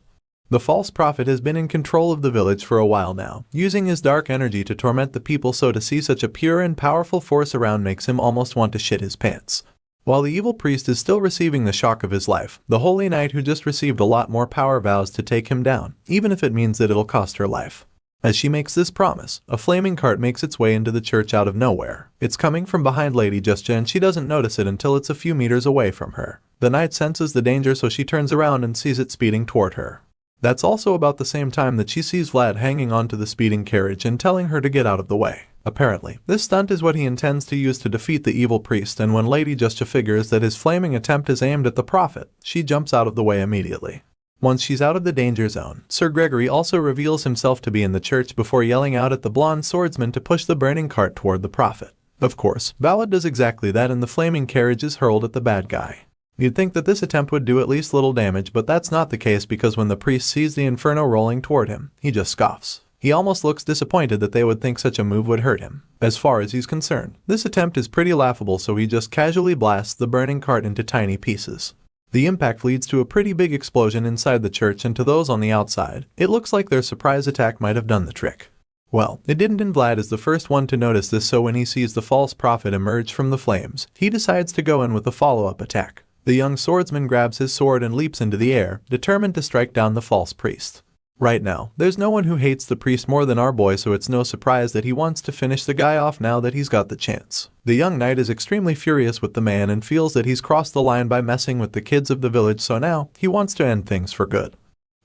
The false prophet has been in control of the village for a while now, using his dark energy to torment the people, so to see such a pure and powerful force around makes him almost want to shit his pants. While the evil priest is still receiving the shock of his life, the holy knight who just received a lot more power vows to take him down, even if it means that it'll cost her life. As she makes this promise, a flaming cart makes its way into the church out of nowhere. It's coming from behind Lady Justice and she doesn't notice it until it's a few meters away from her. The knight senses the danger, so she turns around and sees it speeding toward her. That's also about the same time that she sees Vlad hanging onto the speeding carriage and telling her to get out of the way. Apparently, this stunt is what he intends to use to defeat the evil priest, and when Lady Justice figures that his flaming attempt is aimed at the prophet, she jumps out of the way immediately. Once she's out of the danger zone, Sir Gregory also reveals himself to be in the church before yelling out at the blonde swordsman to push the burning cart toward the prophet. Of course, Vlad does exactly that and the flaming carriage is hurled at the bad guy. You'd think that this attempt would do at least little damage, but that's not the case because when the priest sees the inferno rolling toward him, he just scoffs. He almost looks disappointed that they would think such a move would hurt him. As far as he's concerned, this attempt is pretty laughable, so he just casually blasts the burning cart into tiny pieces. The impact leads to a pretty big explosion inside the church, and to those on the outside, it looks like their surprise attack might have done the trick. Well, it didn't, and Vlad is the first one to notice this, so when he sees the false prophet emerge from the flames, he decides to go in with a follow-up attack. The young swordsman grabs his sword and leaps into the air, determined to strike down the false priest. Right now, there's no one who hates the priest more than our boy, so it's no surprise that he wants to finish the guy off now that he's got the chance. The young knight is extremely furious with the man and feels that he's crossed the line by messing with the kids of the village, so now he wants to end things for good.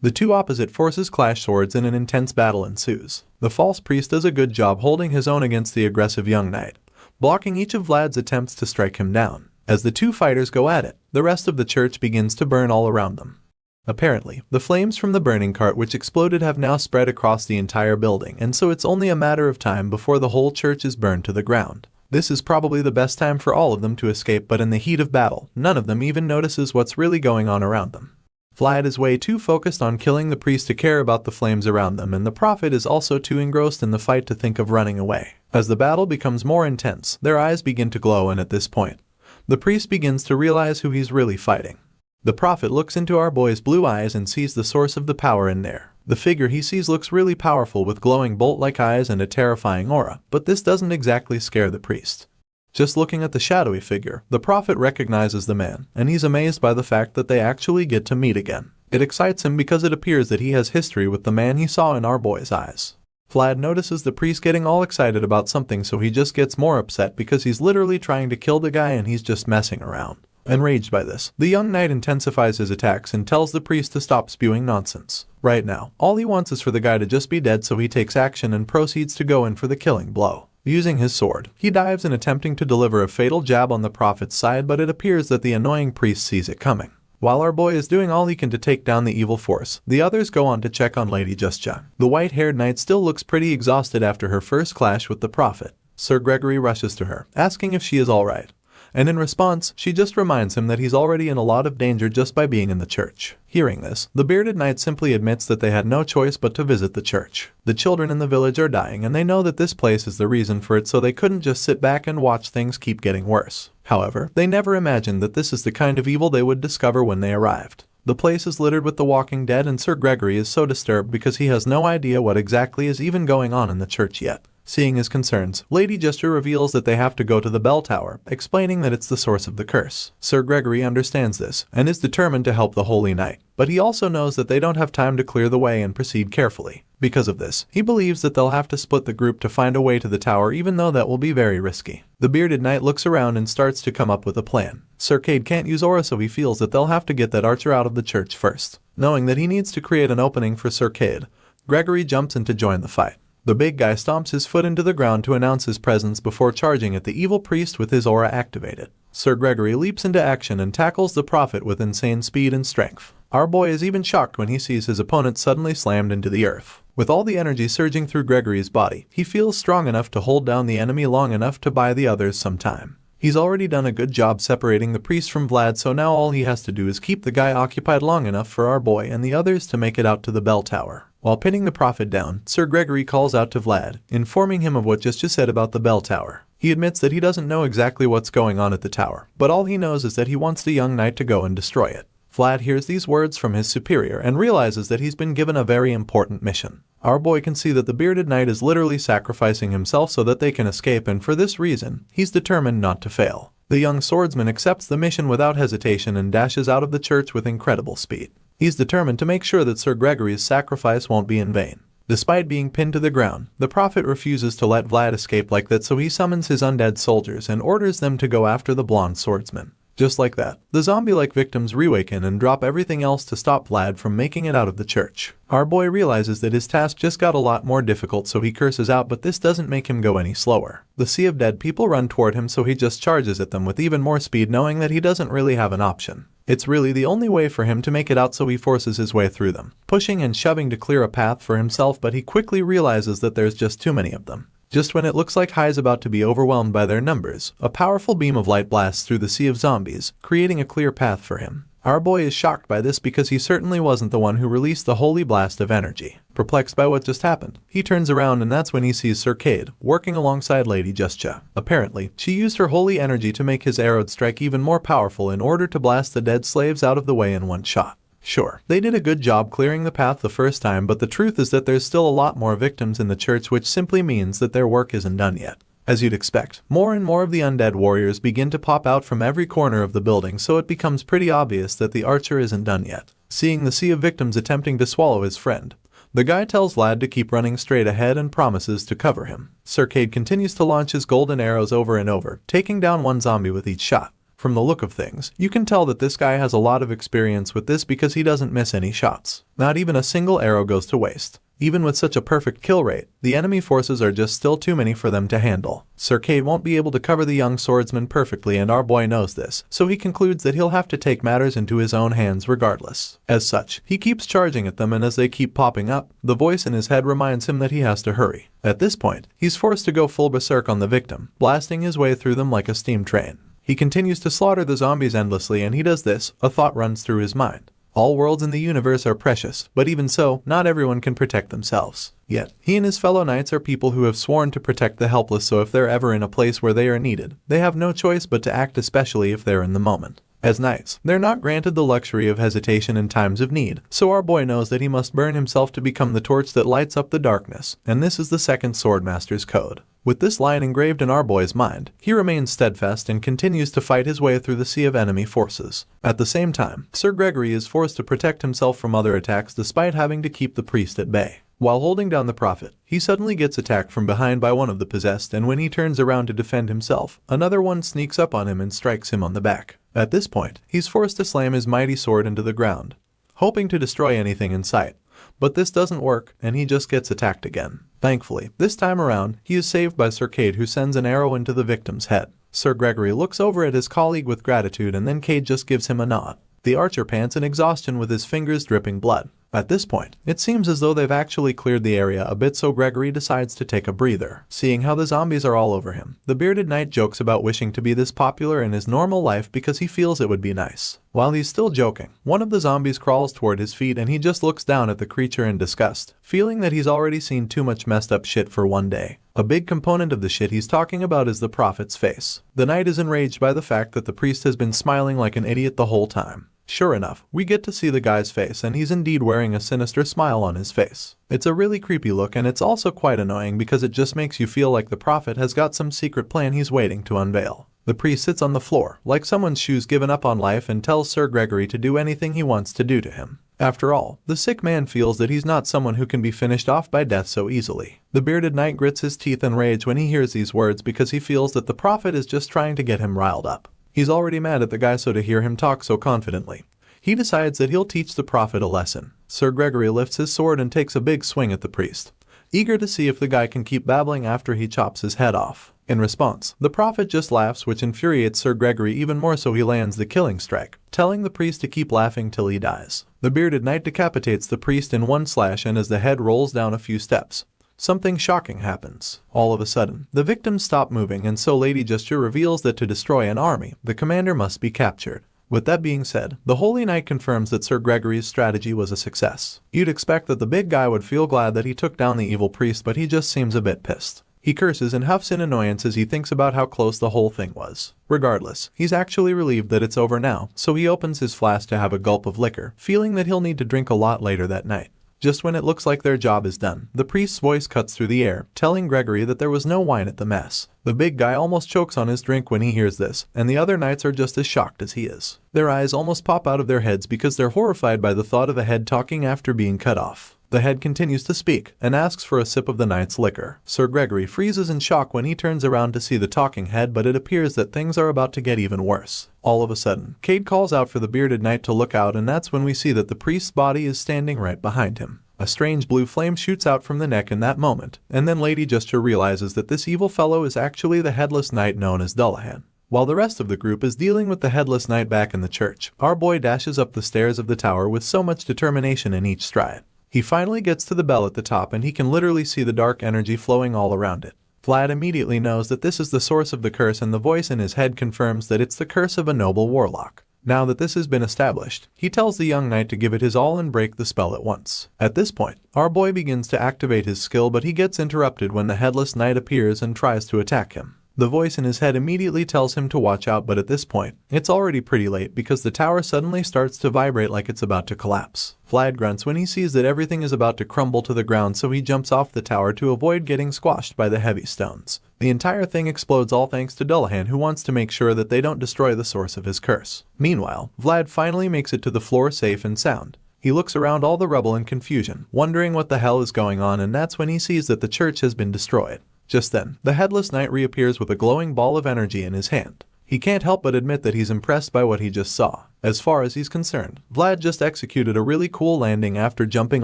The two opposite forces clash swords and an intense battle ensues. The false priest does a good job holding his own against the aggressive young knight, blocking each of Vlad's attempts to strike him down. As the two fighters go at it, the rest of the church begins to burn all around them. Apparently, the flames from the burning cart which exploded have now spread across the entire building, and so it's only a matter of time before the whole church is burned to the ground. This is probably the best time for all of them to escape, but in the heat of battle, none of them even notices what's really going on around them. Vlad is way too focused on killing the priest to care about the flames around them, and the prophet is also too engrossed in the fight to think of running away. As the battle becomes more intense, their eyes begin to glow, and at this point, the priest begins to realize who he's really fighting. The prophet looks into our boy's blue eyes and sees the source of the power in there. The figure he sees looks really powerful with glowing bolt-like eyes and a terrifying aura, but this doesn't exactly scare the priest. Just looking at the shadowy figure, the prophet recognizes the man, and he's amazed by the fact that they actually get to meet again. It excites him because it appears that he has history with the man he saw in our boy's eyes. Vlad notices the priest getting all excited about something, so he just gets more upset because he's literally trying to kill the guy and he's just messing around. Enraged by this, the young knight intensifies his attacks and tells the priest to stop spewing nonsense. Right now, all he wants is for the guy to just be dead, so he takes action and proceeds to go in for the killing blow. Using his sword, he dives in attempting to deliver a fatal jab on the prophet's side, but it appears that the annoying priest sees it coming. While our boy is doing all he can to take down the evil force, the others go on to check on Lady Justja. The white-haired knight still looks pretty exhausted after her first clash with the prophet. Sir Gregory rushes to her, asking if she is alright. And in response, she just reminds him that he's already in a lot of danger just by being in the church. Hearing this, the bearded knight simply admits that they had no choice but to visit the church. The children in the village are dying and they know that this place is the reason for it, so they couldn't just sit back and watch things keep getting worse. However, they never imagined that this is the kind of evil they would discover when they arrived. The place is littered with the walking dead and Sir Gregory is so disturbed because he has no idea what exactly is even going on in the church yet. Seeing his concerns, Lady Justja reveals that they have to go to the bell tower, explaining that it's the source of the curse. Sir Gregory understands this and is determined to help the Holy Knight, but he also knows that they don't have time to clear the way and proceed carefully. Because of this, he believes that they'll have to split the group to find a way to the tower, even though that will be very risky. The bearded knight looks around and starts to come up with a plan. Sir Cade can't use aura, so he feels that they'll have to get that archer out of the church first. Knowing that he needs to create an opening for Sir Cade, Gregory jumps in to join the fight. The big guy stomps his foot into the ground to announce his presence before charging at the evil priest with his aura activated. Sir Gregory leaps into action and tackles the prophet with insane speed and strength. Our boy is even shocked when he sees his opponent suddenly slammed into the earth. With all the energy surging through Gregory's body, he feels strong enough to hold down the enemy long enough to buy the others some time. He's already done a good job separating the priest from Vlad, so now all he has to do is keep the guy occupied long enough for our boy and the others to make it out to the bell tower. While pinning the prophet down, Sir Gregory calls out to Vlad, informing him of what Justja said about the bell tower. He admits that he doesn't know exactly what's going on at the tower, but all he knows is that he wants the young knight to go and destroy it. Vlad hears these words from his superior and realizes that he's been given a very important mission. Our boy can see that the bearded knight is literally sacrificing himself so that they can escape, and for this reason, he's determined not to fail. The young swordsman accepts the mission without hesitation and dashes out of the church with incredible speed. He's determined to make sure that Sir Gregory's sacrifice won't be in vain. Despite being pinned to the ground, the prophet refuses to let Vlad escape like that, so he summons his undead soldiers and orders them to go after the blonde swordsman. Just like that, the zombie-like victims reawaken and drop everything else to stop Vlad from making it out of the church. Our boy realizes that his task just got a lot more difficult, so he curses out, but this doesn't make him go any slower. The sea of dead people run toward him, so he just charges at them with even more speed, knowing that he doesn't really have an option. It's really the only way for him to make it out, so he forces his way through them, pushing and shoving to clear a path for himself, but he quickly realizes that there's just too many of them. Just when it looks like Hai's about to be overwhelmed by their numbers, a powerful beam of light blasts through the sea of zombies, creating a clear path for him. Our boy is shocked by this because he certainly wasn't the one who released the holy blast of energy. Perplexed by what just happened, he turns around and that's when he sees Sir Cade working alongside Lady Justja. Apparently, she used her holy energy to make his arrowed strike even more powerful in order to blast the dead slaves out of the way in one shot. Sure, they did a good job clearing the path the first time, but the truth is that there's still a lot more victims in the church, which simply means that their work isn't done yet. As you'd expect, more and more of the undead warriors begin to pop out from every corner of the building, so it becomes pretty obvious that the archer isn't done yet. Seeing the sea of victims attempting to swallow his friend, the guy tells Vlad to keep running straight ahead and promises to cover him. Sir Cade continues to launch his golden arrows over and over, taking down one zombie with each shot. From the look of things, you can tell that this guy has a lot of experience with this because he doesn't miss any shots. Not even a single arrow goes to waste. Even with such a perfect kill rate, the enemy forces are just still too many for them to handle. Sir Cade won't be able to cover the young swordsman perfectly, and our boy knows this, so he concludes that he'll have to take matters into his own hands regardless. As such, he keeps charging at them, and as they keep popping up, the voice in his head reminds him that he has to hurry. At this point, he's forced to go full berserk on the victim, blasting his way through them like a steam train. He continues to slaughter the zombies endlessly, and he does this, a thought runs through his mind. All worlds in the universe are precious, but even so, not everyone can protect themselves. Yet, he and his fellow knights are people who have sworn to protect the helpless, so if they're ever in a place where they are needed, they have no choice but to act, especially if they're in the moment. As knights, they're not granted the luxury of hesitation in times of need, so our boy knows that he must burn himself to become the torch that lights up the darkness, and this is the second Swordmaster's code. With this line engraved in our boy's mind, he remains steadfast and continues to fight his way through the sea of enemy forces. At the same time, Sir Gregory is forced to protect himself from other attacks despite having to keep the priest at bay. While holding down the prophet, he suddenly gets attacked from behind by one of the possessed, and when he turns around to defend himself, another one sneaks up on him and strikes him on the back. At this point, he's forced to slam his mighty sword into the ground, hoping to destroy anything in sight. But this doesn't work, and he just gets attacked again. Thankfully, this time around, he is saved by Sir Cade, who sends an arrow into the victim's head. Sir Gregory looks over at his colleague with gratitude, and then Cade just gives him a nod. The archer pants in exhaustion with his fingers dripping blood. At this point, it seems as though they've actually cleared the area a bit, so Gregory decides to take a breather. Seeing how the zombies are all over him, the bearded knight jokes about wishing to be this popular in his normal life because he feels it would be nice. While he's still joking, one of the zombies crawls toward his feet and he just looks down at the creature in disgust, feeling that he's already seen too much messed up shit for one day. A big component of the shit he's talking about is the prophet's face. The knight is enraged by the fact that the priest has been smiling like an idiot the whole time. Sure enough, we get to see the guy's face, and he's indeed wearing a sinister smile on his face. It's a really creepy look, and it's also quite annoying because it just makes you feel like the prophet has got some secret plan he's waiting to unveil. The priest sits on the floor, like someone's shoes given up on life, and tells Sir Gregory to do anything he wants to do to him. After all, the sick man feels that he's not someone who can be finished off by death so easily. The bearded knight grits his teeth in rage when he hears these words because he feels that the prophet is just trying to get him riled up. He's already mad at the guy, so to hear him talk so confidently, he decides that he'll teach the prophet a lesson. Sir Gregory lifts his sword and takes a big swing at the priest, eager to see if the guy can keep babbling after he chops his head off. In response, the prophet just laughs, which infuriates Sir Gregory even more, so he lands the killing strike, telling the priest to keep laughing till he dies. The bearded knight decapitates the priest in one slash, and as the head rolls down a few steps, something shocking happens. All of a sudden, the victims stop moving, and so Lady Gesture reveals that to destroy an army, the commander must be captured. With that being said, the Holy Knight confirms that Sir Gregory's strategy was a success. You'd expect that the big guy would feel glad that he took down the evil priest, but he just seems a bit pissed. He curses and huffs in annoyance as he thinks about how close the whole thing was. Regardless, he's actually relieved that it's over now, so he opens his flask to have a gulp of liquor, feeling that he'll need to drink a lot later that night. Just when it looks like their job is done, the priest's voice cuts through the air, telling Gregory that there was no wine at the mess. The big guy almost chokes on his drink when he hears this, and the other knights are just as shocked as he is. Their eyes almost pop out of their heads because they're horrified by the thought of a head talking after being cut off. The head continues to speak, and asks for a sip of the knight's liquor. Sir Gregory freezes in shock when he turns around to see the talking head, but it appears that things are about to get even worse. All of a sudden, Cade calls out for the bearded knight to look out, and that's when we see that the priest's body is standing right behind him. A strange blue flame shoots out from the neck in that moment, and then Lady Gesture realizes that this evil fellow is actually the headless knight known as Dullahan. While the rest of the group is dealing with the headless knight back in the church, our boy dashes up the stairs of the tower with so much determination in each stride. He finally gets to the bell at the top, and he can literally see the dark energy flowing all around it. Vlad immediately knows that this is the source of the curse, and the voice in his head confirms that it's the curse of a noble warlock. Now that this has been established, he tells the young knight to give it his all and break the spell at once. At this point, our boy begins to activate his skill, but he gets interrupted when the headless knight appears and tries to attack him. The voice in his head immediately tells him to watch out, but at this point, it's already pretty late because the tower suddenly starts to vibrate like it's about to collapse. Vlad grunts when he sees that everything is about to crumble to the ground, so he jumps off the tower to avoid getting squashed by the heavy stones. The entire thing explodes, all thanks to Dullahan, who wants to make sure that they don't destroy the source of his curse. Meanwhile, Vlad finally makes it to the floor safe and sound. He looks around all the rubble in confusion, wondering what the hell is going on, and that's when he sees that the church has been destroyed. Just then, the headless knight reappears with a glowing ball of energy in his hand. He can't help but admit that he's impressed by what he just saw. As far as he's concerned, Vlad just executed a really cool landing after jumping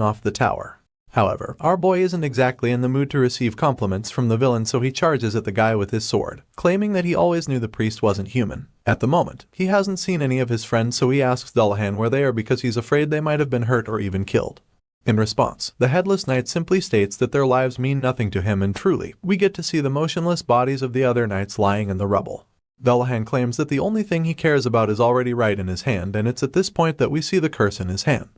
off the tower. However, our boy isn't exactly in the mood to receive compliments from the villain, so he charges at the guy with his sword, claiming that he always knew the priest wasn't human. At the moment, he hasn't seen any of his friends, so he asks Dullahan where they are because he's afraid they might have been hurt or even killed. In response, the headless knight simply states that their lives mean nothing to him, and truly, we get to see the motionless bodies of the other knights lying in the rubble. Dullahan claims that the only thing he cares about is already right in his hand, and it's at this point that we see the curse in his hand.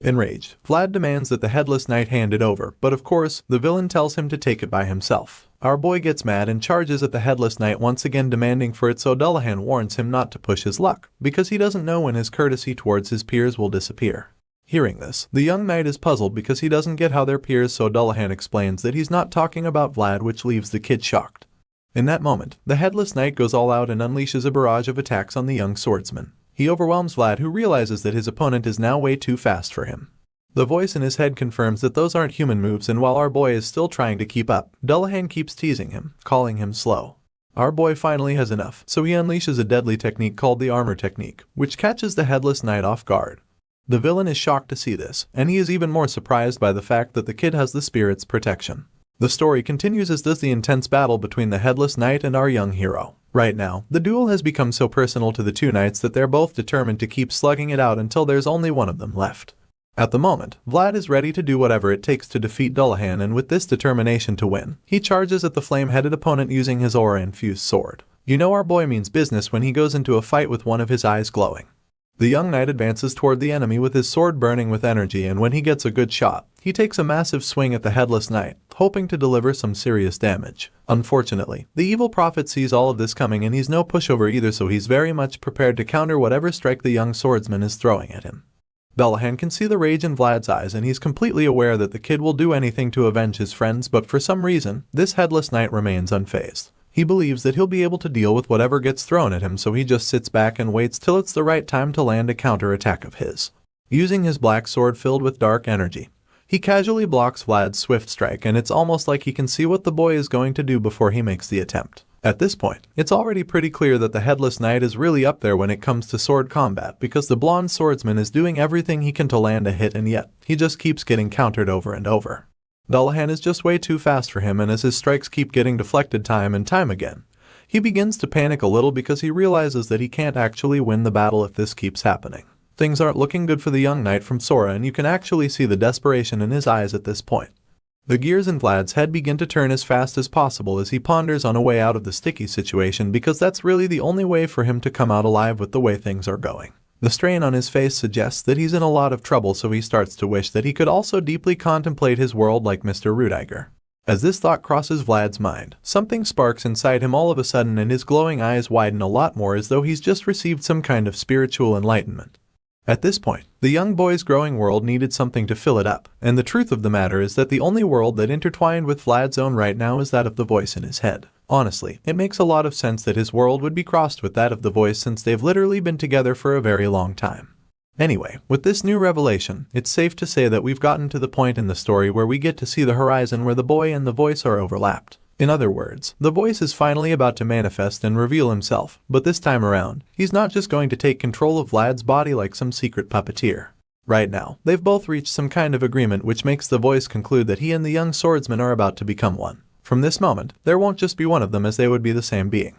Enraged, Vlad demands that the headless knight hand it over, but of course, the villain tells him to take it by himself. Our boy gets mad and charges at the headless knight, once again demanding for it, so Dullahan warns him not to push his luck, because he doesn't know when his courtesy towards his peers will disappear. Hearing this, the young knight is puzzled because he doesn't get how they're peers, so Dullahan explains that he's not talking about Vlad, which leaves the kid shocked. In that moment, the headless knight goes all out and unleashes a barrage of attacks on the young swordsman. He overwhelms Vlad, who realizes that his opponent is now way too fast for him. The voice in his head confirms that those aren't human moves, and while our boy is still trying to keep up, Dullahan keeps teasing him, calling him slow. Our boy finally has enough, so he unleashes a deadly technique called the armor technique, which catches the headless knight off guard. The villain is shocked to see this, and he is even more surprised by the fact that the kid has the spirit's protection. The story continues, as does the intense battle between the headless knight and our young hero. Right now, the duel has become so personal to the two knights that they're both determined to keep slugging it out until there's only one of them left. At the moment, Vlad is ready to do whatever it takes to defeat Dullahan, and with this determination to win, he charges at the flame-headed opponent using his aura-infused sword. You know our boy means business when he goes into a fight with one of his eyes glowing. The young knight advances toward the enemy with his sword burning with energy, and when he gets a good shot, he takes a massive swing at the headless knight, hoping to deliver some serious damage. Unfortunately, the evil prophet sees all of this coming, and he's no pushover either, so he's very much prepared to counter whatever strike the young swordsman is throwing at him. Dullahan can see the rage in Vlad's eyes, and he's completely aware that the kid will do anything to avenge his friends, but for some reason, this headless knight remains unfazed. He believes that he'll be able to deal with whatever gets thrown at him, so he just sits back and waits till it's the right time to land a counter-attack of his. Using his black sword filled with dark energy, he casually blocks Vlad's swift strike, and it's almost like he can see what the boy is going to do before he makes the attempt. At this point, it's already pretty clear that the headless knight is really up there when it comes to sword combat, because the blonde swordsman is doing everything he can to land a hit, and yet, he just keeps getting countered over and over. Dullahan is just way too fast for him, and as his strikes keep getting deflected time and time again, he begins to panic a little because he realizes that he can't actually win the battle if this keeps happening. Things aren't looking good for the young knight from Sora, and you can actually see the desperation in his eyes at this point. The gears in Vlad's head begin to turn as fast as possible as he ponders on a way out of the sticky situation, because that's really the only way for him to come out alive with the way things are going. The strain on his face suggests that he's in a lot of trouble, so he starts to wish that he could also deeply contemplate his world like Mr. Rudiger. As this thought crosses Vlad's mind, something sparks inside him all of a sudden, and his glowing eyes widen a lot more, as though he's just received some kind of spiritual enlightenment. At this point, the young boy's growing world needed something to fill it up, and the truth of the matter is that the only world that intertwined with Vlad's own right now is that of the voice in his head. Honestly, it makes a lot of sense that his world would be crossed with that of the voice, since they've literally been together for a very long time. Anyway, with this new revelation, it's safe to say that we've gotten to the point in the story where we get to see the horizon where the boy and the voice are overlapped. In other words, the voice is finally about to manifest and reveal himself, but this time around, he's not just going to take control of Vlad's body like some secret puppeteer. Right now, they've both reached some kind of agreement, which makes the voice conclude that he and the young swordsman are about to become one. From this moment, there won't just be one of them, as they would be the same being.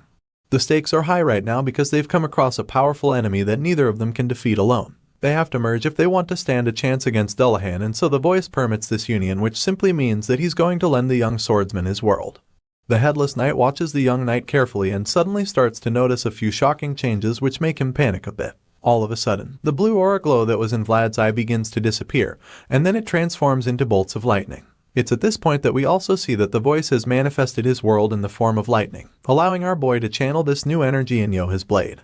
The stakes are high right now because they've come across a powerful enemy that neither of them can defeat alone. They have to merge if they want to stand a chance against Dullahan, and so the voice permits this union, which simply means that he's going to lend the young swordsman his world. The headless knight watches the young knight carefully and suddenly starts to notice a few shocking changes which make him panic a bit. All of a sudden, the blue aura glow that was in Vlad's eye begins to disappear, and then it transforms into bolts of lightning. It's at this point that we also see that the voice has manifested his world in the form of lightning, allowing our boy to channel this new energy in his blade.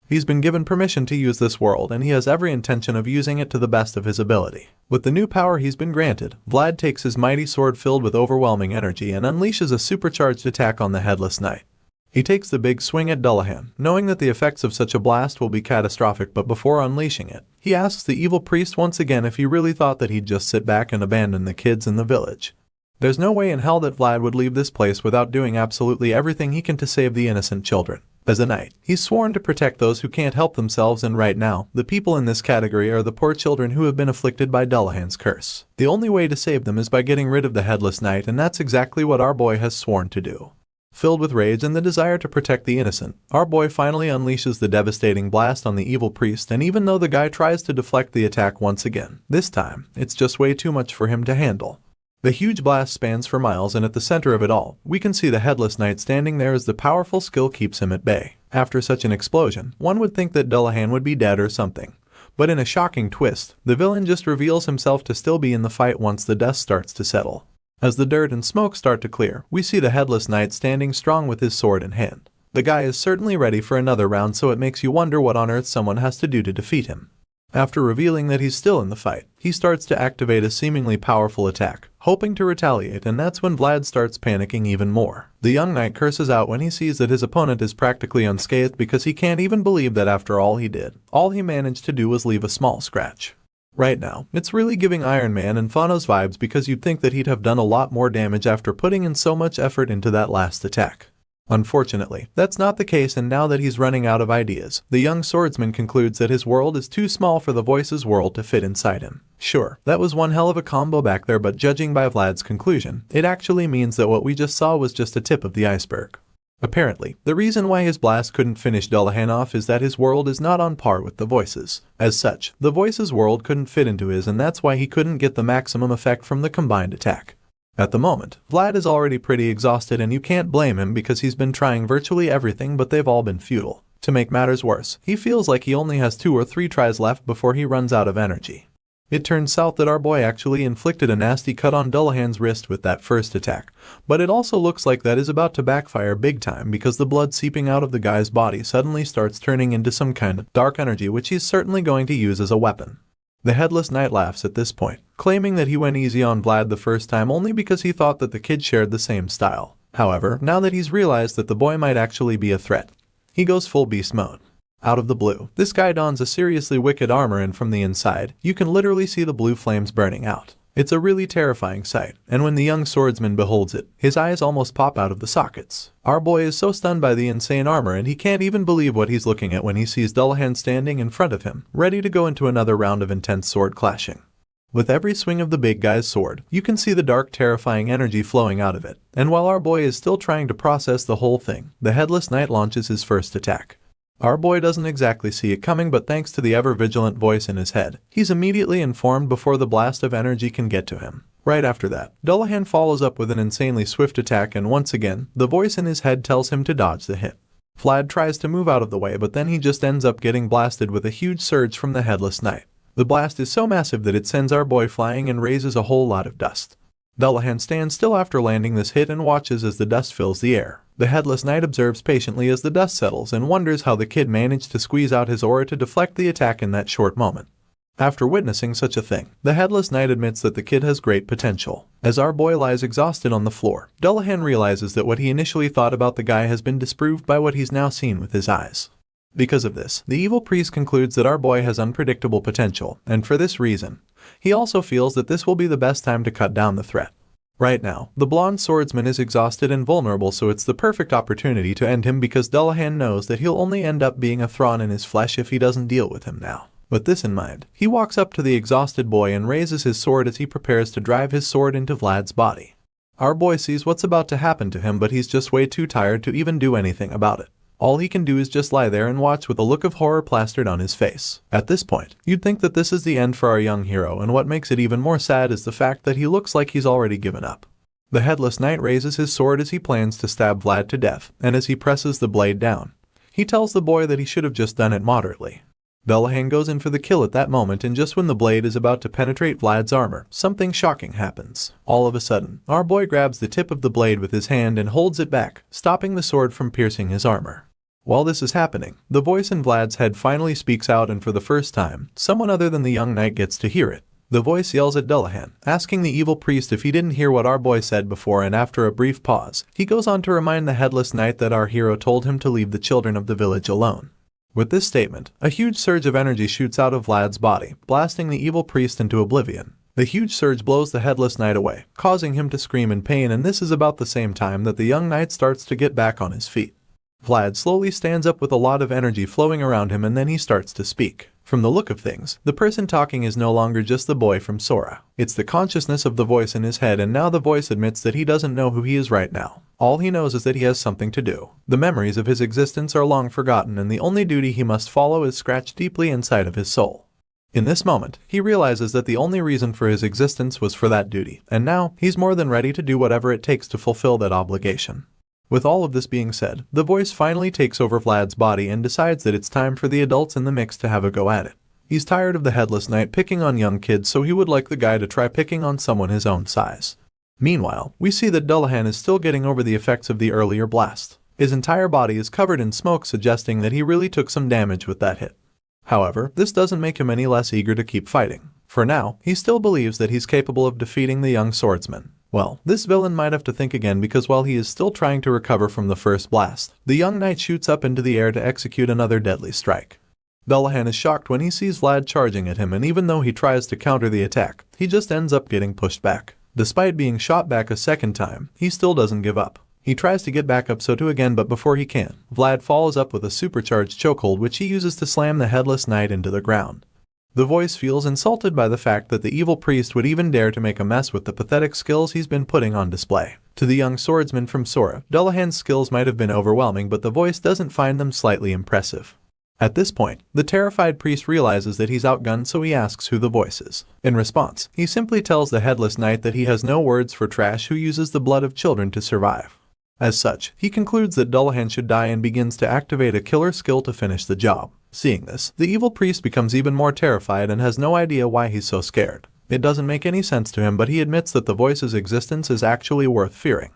He's been given permission to use this world, and he has every intention of using it to the best of his ability. With the new power he's been granted, Vlad takes his mighty sword filled with overwhelming energy and unleashes a supercharged attack on the headless knight. He takes the big swing at Dullahan, knowing that the effects of such a blast will be catastrophic, but before unleashing it, he asks the evil priest once again if he really thought that he'd just sit back and abandon the kids in the village. There's no way in hell that Vlad would leave this place without doing absolutely everything he can to save the innocent children. As a knight, he's sworn to protect those who can't help themselves, and right now, the people in this category are the poor children who have been afflicted by Dullahan's curse. The only way to save them is by getting rid of the headless knight, and that's exactly what our boy has sworn to do. Filled with rage and the desire to protect the innocent, our boy finally unleashes the devastating blast on the evil priest, and even though the guy tries to deflect the attack once again, this time, it's just way too much for him to handle. The huge blast spans for miles, and at the center of it all, we can see the headless knight standing there as the powerful skill keeps him at bay. After such an explosion, one would think that Dullahan would be dead or something. But in a shocking twist, the villain just reveals himself to still be in the fight once the dust starts to settle. As the dirt and smoke start to clear, we see the headless knight standing strong with his sword in hand. The guy is certainly ready for another round, so it makes you wonder what on earth someone has to do to defeat him. After revealing that he's still in the fight, he starts to activate a seemingly powerful attack, hoping to retaliate, and that's when Vlad starts panicking even more. The young knight curses out when he sees that his opponent is practically unscathed, because he can't even believe that after all he did, all he managed to do was leave a small scratch. Right now, it's really giving Iron Man and Thanos vibes because you'd think that he'd have done a lot more damage after putting in so much effort into that last attack. Unfortunately, that's not the case, and now that he's running out of ideas, the young swordsman concludes that his world is too small for the voice's world to fit inside him. Sure, that was one hell of a combo back there, but judging by Vlad's conclusion, it actually means that what we just saw was just a tip of the iceberg. Apparently, the reason why his blast couldn't finish Dullahan off is that his world is not on par with the voice's. As such, the voice's world couldn't fit into his, and that's why he couldn't get the maximum effect from the combined attack. At the moment, Vlad is already pretty exhausted, and you can't blame him because he's been trying virtually everything, but they've all been futile. To make matters worse, he feels like he only has 2 or 3 tries left before he runs out of energy. It turns out that our boy actually inflicted a nasty cut on Dullahan's wrist with that first attack, but it also looks like that is about to backfire big time because the blood seeping out of the guy's body suddenly starts turning into some kind of dark energy, which he's certainly going to use as a weapon. The Headless Knight laughs at this point, claiming that he went easy on Vlad the first time only because he thought that the kid shared the same style. However, now that he's realized that the boy might actually be a threat, he goes full beast mode. Out of the blue, this guy dons a seriously wicked armor, and from the inside, you can literally see the blue flames burning out. It's a really terrifying sight, and when the young swordsman beholds it, his eyes almost pop out of the sockets. Our boy is so stunned by the insane armor, and he can't even believe what he's looking at when he sees Dullahan standing in front of him, ready to go into another round of intense sword clashing. With every swing of the big guy's sword, you can see the dark, terrifying energy flowing out of it, and while our boy is still trying to process the whole thing, the Headless Knight launches his first attack. Our boy doesn't exactly see it coming, but thanks to the ever-vigilant voice in his head, he's immediately informed before the blast of energy can get to him. Right after that, Dullahan follows up with an insanely swift attack, and once again, the voice in his head tells him to dodge the hit. Vlad tries to move out of the way, but then he just ends up getting blasted with a huge surge from the Headless Knight. The blast is so massive that it sends our boy flying and raises a whole lot of dust. Dullahan stands still after landing this hit and watches as the dust fills the air. The Headless Knight observes patiently as the dust settles and wonders how the kid managed to squeeze out his aura to deflect the attack in that short moment. After witnessing such a thing, the Headless Knight admits that the kid has great potential. As our boy lies exhausted on the floor, Dullahan realizes that what he initially thought about the guy has been disproved by what he's now seen with his eyes. Because of this, the evil priest concludes that our boy has unpredictable potential, and for this reason, he also feels that this will be the best time to cut down the threat. Right now, the blonde swordsman is exhausted and vulnerable, so it's the perfect opportunity to end him because Dullahan knows that he'll only end up being a thorn in his flesh if he doesn't deal with him now. With this in mind, he walks up to the exhausted boy and raises his sword as he prepares to drive his sword into Vlad's body. Our boy sees what's about to happen to him, but he's just way too tired to even do anything about it. All he can do is just lie there and watch with a look of horror plastered on his face. At this point, you'd think that this is the end for our young hero, and what makes it even more sad is the fact that he looks like he's already given up. The Headless Knight raises his sword as he plans to stab Vlad to death, and as he presses the blade down, he tells the boy that he should have just done it moderately. Dullahan goes in for the kill at that moment, and just when the blade is about to penetrate Vlad's armor, something shocking happens. All of a sudden, our boy grabs the tip of the blade with his hand and holds it back, stopping the sword from piercing his armor. While this is happening, the voice in Vlad's head finally speaks out, and for the first time, someone other than the young knight gets to hear it. The voice yells at Dullahan, asking the evil priest if he didn't hear what our boy said before, and after a brief pause, he goes on to remind the Headless Knight that our hero told him to leave the children of the village alone. With this statement, a huge surge of energy shoots out of Vlad's body, blasting the evil priest into oblivion. The huge surge blows the Headless Knight away, causing him to scream in pain, and this is about the same time that the young knight starts to get back on his feet. Vlad slowly stands up with a lot of energy flowing around him, and then he starts to speak. From the look of things, the person talking is no longer just the boy from Sora. It's the consciousness of the voice in his head, and now the voice admits that he doesn't know who he is right now. All he knows is that he has something to do. The memories of his existence are long forgotten, and the only duty he must follow is scratched deeply inside of his soul. In this moment, he realizes that the only reason for his existence was for that duty, and now he's more than ready to do whatever it takes to fulfill that obligation. With all of this being said, the voice finally takes over Vlad's body and decides that it's time for the adults in the mix to have a go at it. He's tired of the Headless Knight picking on young kids, so he would like the guy to try picking on someone his own size. Meanwhile, we see that Dullahan is still getting over the effects of the earlier blast. His entire body is covered in smoke, suggesting that he really took some damage with that hit. However, this doesn't make him any less eager to keep fighting. For now, he still believes that he's capable of defeating the young swordsman. Well, this villain might have to think again, because while he is still trying to recover from the first blast, the young knight shoots up into the air to execute another deadly strike. Dullahan is shocked when he sees Vlad charging at him, and even though he tries to counter the attack, he just ends up getting pushed back. Despite being shot back a second time, he still doesn't give up. He tries to get back up so too again, but before he can, Vlad follows up with a supercharged chokehold which he uses to slam the headless knight into the ground. The voice feels insulted by the fact that the evil priest would even dare to make a mess with the pathetic skills he's been putting on display. To the young swordsman from Sora, Dullahan's skills might have been overwhelming, but the voice doesn't find them slightly impressive. At this point, the terrified priest realizes that he's outgunned, so he asks who the voice is. In response, he simply tells the headless knight that he has no words for trash who uses the blood of children to survive. As such, he concludes that Dullahan should die and begins to activate a killer skill to finish the job. Seeing this, the evil priest becomes even more terrified and has no idea why he's so scared. It doesn't make any sense to him, but he admits that the voice's existence is actually worth fearing.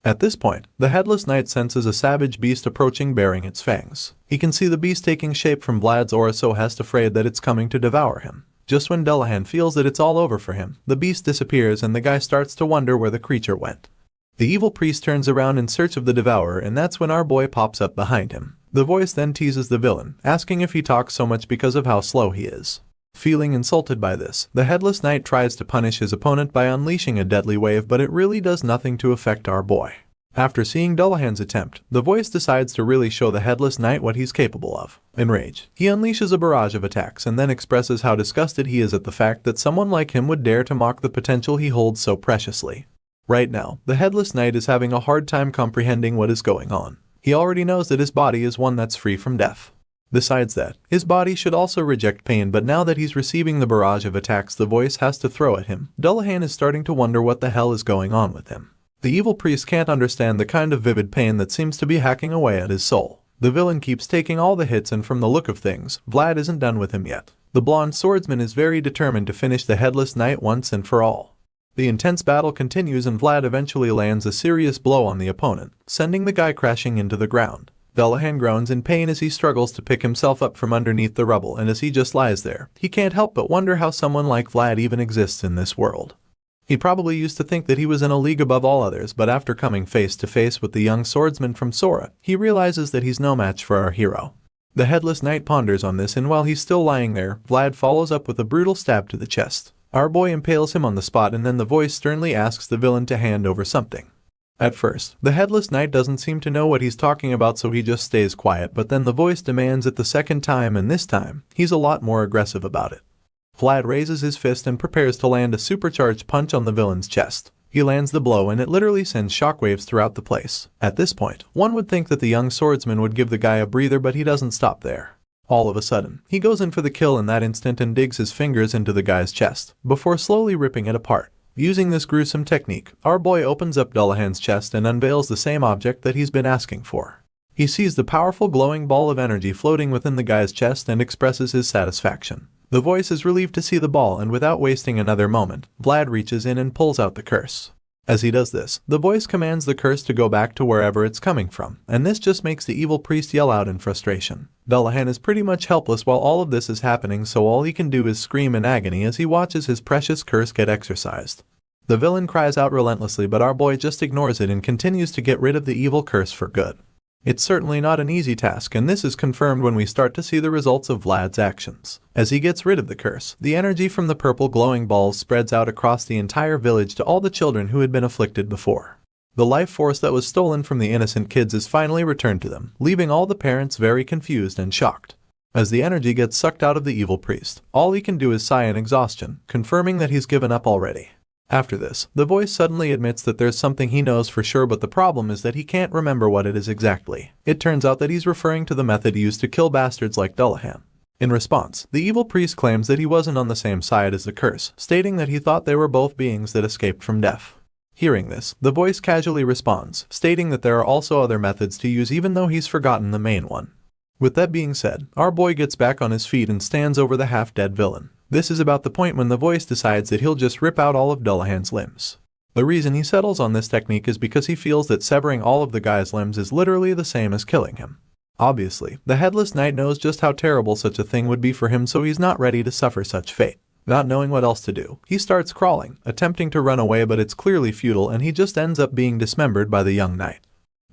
At this point, the headless knight senses a savage beast approaching bearing its fangs. He can see the beast taking shape from Vlad's aura, so has afraid that it's coming to devour him. Just when Dullahan feels that it's all over for him, the beast disappears and the guy starts to wonder where the creature went. The evil priest turns around in search of the devourer, and that's when our boy pops up behind him. The voice then teases the villain, asking if he talks so much because of how slow he is. Feeling insulted by this, the headless knight tries to punish his opponent by unleashing a deadly wave, but it really does nothing to affect our boy. After seeing Dullahan's attempt, the voice decides to really show the headless knight what he's capable of. Enraged, he unleashes a barrage of attacks and then expresses how disgusted he is at the fact that someone like him would dare to mock the potential he holds so preciously. Right now, the headless knight is having a hard time comprehending what is going on. He already knows that his body is one that's free from death. Besides that, his body should also reject pain, but now that he's receiving the barrage of attacks the voice has to throw at him, Dullahan is starting to wonder what the hell is going on with him. The evil priest can't understand the kind of vivid pain that seems to be hacking away at his soul. The villain keeps taking all the hits, and from the look of things, Vlad isn't done with him yet. The blonde swordsman is very determined to finish the headless knight once and for all. The intense battle continues and Vlad eventually lands a serious blow on the opponent, sending the guy crashing into the ground. Dullahan groans in pain as he struggles to pick himself up from underneath the rubble, and as he just lies there, he can't help but wonder how someone like Vlad even exists in this world. He probably used to think that he was in a league above all others, but after coming face to face with the young swordsman from Sora, he realizes that he's no match for our hero. The headless knight ponders on this, and while he's still lying there, Vlad follows up with a brutal stab to the chest. Our boy impales him on the spot, and then the voice sternly asks the villain to hand over something. At first, the headless knight doesn't seem to know what he's talking about, so he just stays quiet, but then the voice demands it the second time, and this time, he's a lot more aggressive about it. Vlad raises his fist and prepares to land a supercharged punch on the villain's chest. He lands the blow and it literally sends shockwaves throughout the place. At this point, one would think that the young swordsman would give the guy a breather, but he doesn't stop there. All of a sudden, he goes in for the kill in that instant and digs his fingers into the guy's chest, before slowly ripping it apart. Using this gruesome technique, our boy opens up Dullahan's chest and unveils the same object that he's been asking for. He sees the powerful glowing ball of energy floating within the guy's chest and expresses his satisfaction. The voice is relieved to see the ball, and without wasting another moment, Vlad reaches in and pulls out the curse. As he does this, the voice commands the curse to go back to wherever it's coming from, and this just makes the evil priest yell out in frustration. Dullahan is pretty much helpless while all of this is happening, so all he can do is scream in agony as he watches his precious curse get exorcised. The villain cries out relentlessly, but our boy just ignores it and continues to get rid of the evil curse for good. It's certainly not an easy task, and this is confirmed when we start to see the results of Vlad's actions. As he gets rid of the curse, the energy from the purple glowing balls spreads out across the entire village to all the children who had been afflicted before. The life force that was stolen from the innocent kids is finally returned to them, leaving all the parents very confused and shocked. As the energy gets sucked out of the evil priest, all he can do is sigh in exhaustion, confirming that he's given up already. After this, the voice suddenly admits that there's something he knows for sure, but the problem is that he can't remember what it is exactly. It turns out that he's referring to the method used to kill bastards like Dullahan. In response, the evil priest claims that he wasn't on the same side as the curse, stating that he thought they were both beings that escaped from death. Hearing this, the voice casually responds, stating that there are also other methods to use even though he's forgotten the main one. With that being said, our boy gets back on his feet and stands over the half-dead villain. This is about the point when the voice decides that he'll just rip out all of Dullahan's limbs. The reason he settles on this technique is because he feels that severing all of the guy's limbs is literally the same as killing him. Obviously, the headless knight knows just how terrible such a thing would be for him, so he's not ready to suffer such fate. Not knowing what else to do, he starts crawling, attempting to run away, but it's clearly futile and he just ends up being dismembered by the young knight.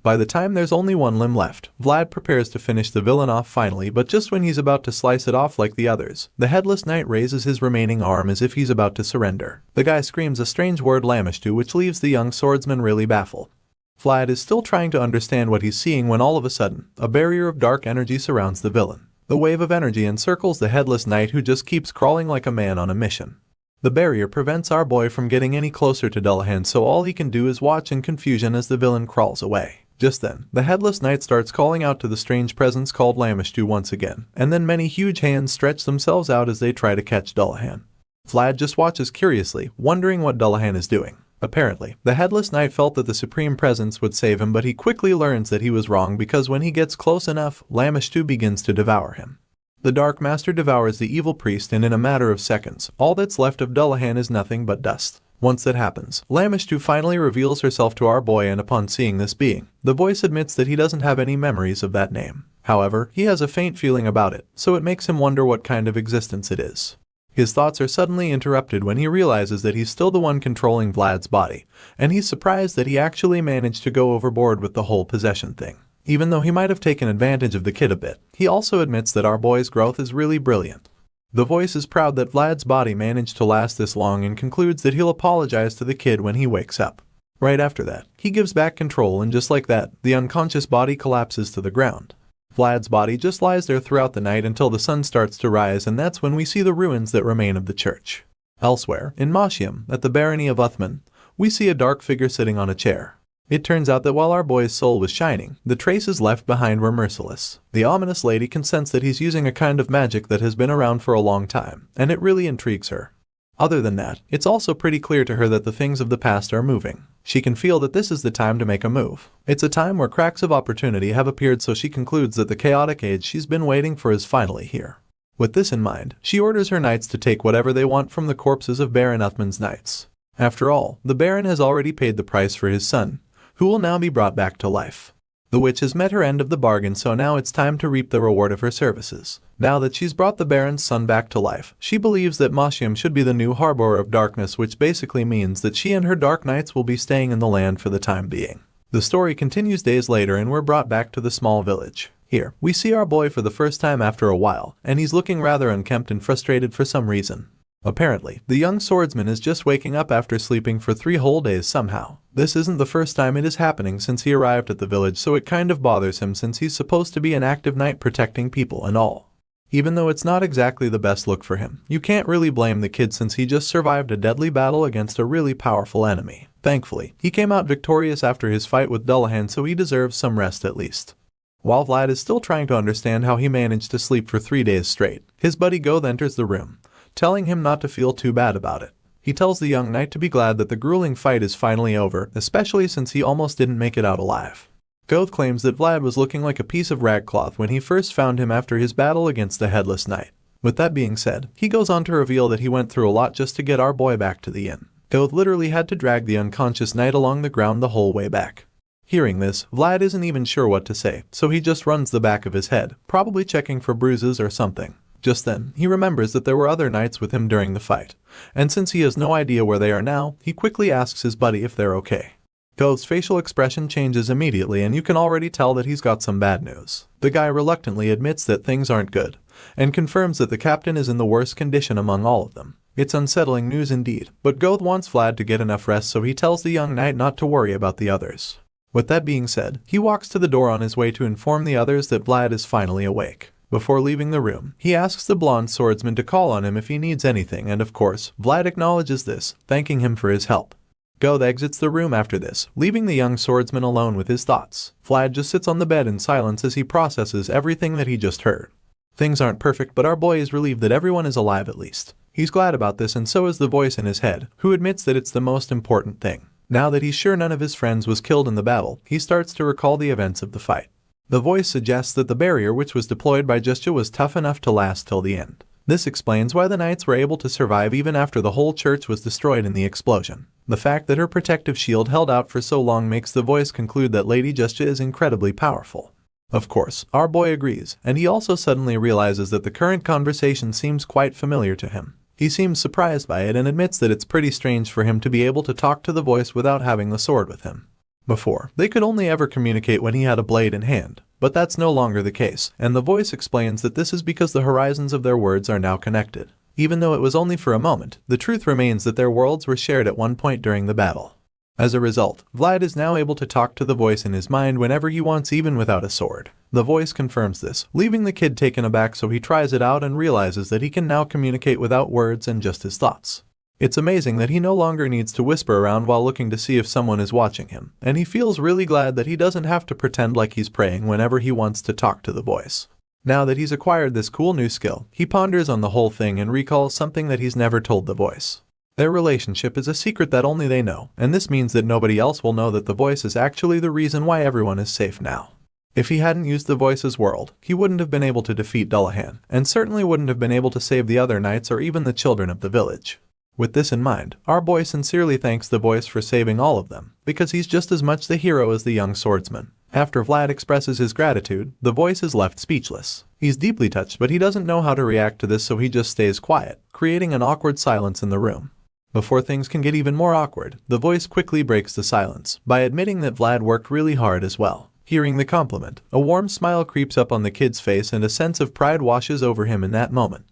By the time there's only one limb left, Vlad prepares to finish the villain off finally, but just when he's about to slice it off like the others, the headless knight raises his remaining arm as if he's about to surrender. The guy screams a strange word Lamishtu, which leaves the young swordsman really baffled. Vlad is still trying to understand what he's seeing when all of a sudden, a barrier of dark energy surrounds the villain. The wave of energy encircles the headless knight, who just keeps crawling like a man on a mission. The barrier prevents our boy from getting any closer to Dullahan, so all he can do is watch in confusion as the villain crawls away. Just then, the headless knight starts calling out to the strange presence called Lamishtu once again, and then many huge hands stretch themselves out as they try to catch Dullahan. Vlad just watches curiously, wondering what Dullahan is doing. Apparently, the headless knight felt that the supreme presence would save him, but he quickly learns that he was wrong because when he gets close enough, Lamishtu begins to devour him. The Dark Master devours the evil priest, and in a matter of seconds, all that's left of Dullahan is nothing but dust. Once that happens, Lamishtu finally reveals herself to our boy, and upon seeing this being, the voice admits that he doesn't have any memories of that name. However, he has a faint feeling about it, so it makes him wonder what kind of existence it is. His thoughts are suddenly interrupted when he realizes that he's still the one controlling Vlad's body, and he's surprised that he actually managed to go overboard with the whole possession thing. Even though he might have taken advantage of the kid a bit, he also admits that our boy's growth is really brilliant. The voice is proud that Vlad's body managed to last this long and concludes that he'll apologize to the kid when he wakes up. Right after that, he gives back control, and just like that, the unconscious body collapses to the ground. Vlad's body just lies there throughout the night until the sun starts to rise, and that's when we see the ruins that remain of the church. Elsewhere, in Mashium, at the barony of Uthman, we see a dark figure sitting on a chair. It turns out that while our boy's soul was shining, the traces left behind were merciless. The ominous lady can sense that he's using a kind of magic that has been around for a long time, and it really intrigues her. Other than that, it's also pretty clear to her that the things of the past are moving. She can feel that this is the time to make a move. It's a time where cracks of opportunity have appeared, so she concludes that the chaotic age she's been waiting for is finally here. With this in mind, she orders her knights to take whatever they want from the corpses of Baron Uthman's knights. After all, the Baron has already paid the price for his son, who will now be brought back to life. The witch has met her end of the bargain, so now it's time to reap the reward of her services. Now that she's brought the Baron's son back to life, she believes that Mashium should be the new harbor of darkness, which basically means that she and her dark knights will be staying in the land for the time being. The story continues days later, and we're brought back to the small village. Here, we see our boy for the first time after a while, and he's looking rather unkempt and frustrated for some reason. Apparently, the young swordsman is just waking up after sleeping for 3 whole days somehow. This isn't the first time it is happening since he arrived at the village, so it kind of bothers him since he's supposed to be an active knight protecting people and all. Even though it's not exactly the best look for him, you can't really blame the kid since he just survived a deadly battle against a really powerful enemy. Thankfully, he came out victorious after his fight with Dullahan, so he deserves some rest at least. While Vlad is still trying to understand how he managed to sleep for 3 days straight, his buddy Goth enters the room, telling him not to feel too bad about it. He tells the young knight to be glad that the grueling fight is finally over, especially since he almost didn't make it out alive. Goth claims that Vlad was looking like a piece of ragcloth when he first found him after his battle against the headless knight. With that being said, he goes on to reveal that he went through a lot just to get our boy back to the inn. Goth literally had to drag the unconscious knight along the ground the whole way back. Hearing this, Vlad isn't even sure what to say, so he just runs the back of his head, probably checking for bruises or something. Just then, he remembers that there were other knights with him during the fight, and since he has no idea where they are now, he quickly asks his buddy if they're okay. Goth's facial expression changes immediately, and you can already tell that he's got some bad news. The guy reluctantly admits that things aren't good, and confirms that the captain is in the worst condition among all of them. It's unsettling news indeed, but Goth wants Vlad to get enough rest, so he tells the young knight not to worry about the others. With that being said, he walks to the door on his way to inform the others that Vlad is finally awake. Before leaving the room, he asks the blonde swordsman to call on him if he needs anything, and of course, Vlad acknowledges this, thanking him for his help. Goth exits the room after this, leaving the young swordsman alone with his thoughts. Vlad just sits on the bed in silence as he processes everything that he just heard. Things aren't perfect, but our boy is relieved that everyone is alive at least. He's glad about this, and so is the voice in his head, who admits that it's the most important thing. Now that he's sure none of his friends was killed in the battle, he starts to recall the events of the fight. The voice suggests that the barrier which was deployed by Justia was tough enough to last till the end. This explains why the knights were able to survive even after the whole church was destroyed in the explosion. The fact that her protective shield held out for so long makes the voice conclude that Lady Justia is incredibly powerful. Of course, our boy agrees, and he also suddenly realizes that the current conversation seems quite familiar to him. He seems surprised by it and admits that it's pretty strange for him to be able to talk to the voice without having the sword with him. Before, they could only ever communicate when he had a blade in hand, but that's no longer the case, and the voice explains that this is because the horizons of their words are now connected. Even though it was only for a moment, the truth remains that their worlds were shared at one point during the battle. As a result, Vlad is now able to talk to the voice in his mind whenever he wants, even without a sword. The voice confirms this, leaving the kid taken aback, so he tries it out and realizes that he can now communicate without words and just his thoughts. It's amazing that he no longer needs to whisper around while looking to see if someone is watching him, and he feels really glad that he doesn't have to pretend like he's praying whenever he wants to talk to the voice. Now that he's acquired this cool new skill, he ponders on the whole thing and recalls something that he's never told the voice. Their relationship is a secret that only they know, and this means that nobody else will know that the voice is actually the reason why everyone is safe now. If he hadn't used the voice's world, he wouldn't have been able to defeat Dullahan, and certainly wouldn't have been able to save the other knights or even the children of the village. With this in mind, our boy sincerely thanks the voice for saving all of them, because he's just as much the hero as the young swordsman. After Vlad expresses his gratitude, the voice is left speechless. He's deeply touched, but he doesn't know how to react to this, so he just stays quiet, creating an awkward silence in the room. Before things can get even more awkward, the voice quickly breaks the silence by admitting that Vlad worked really hard as well. Hearing the compliment, a warm smile creeps up on the kid's face and a sense of pride washes over him in that moment.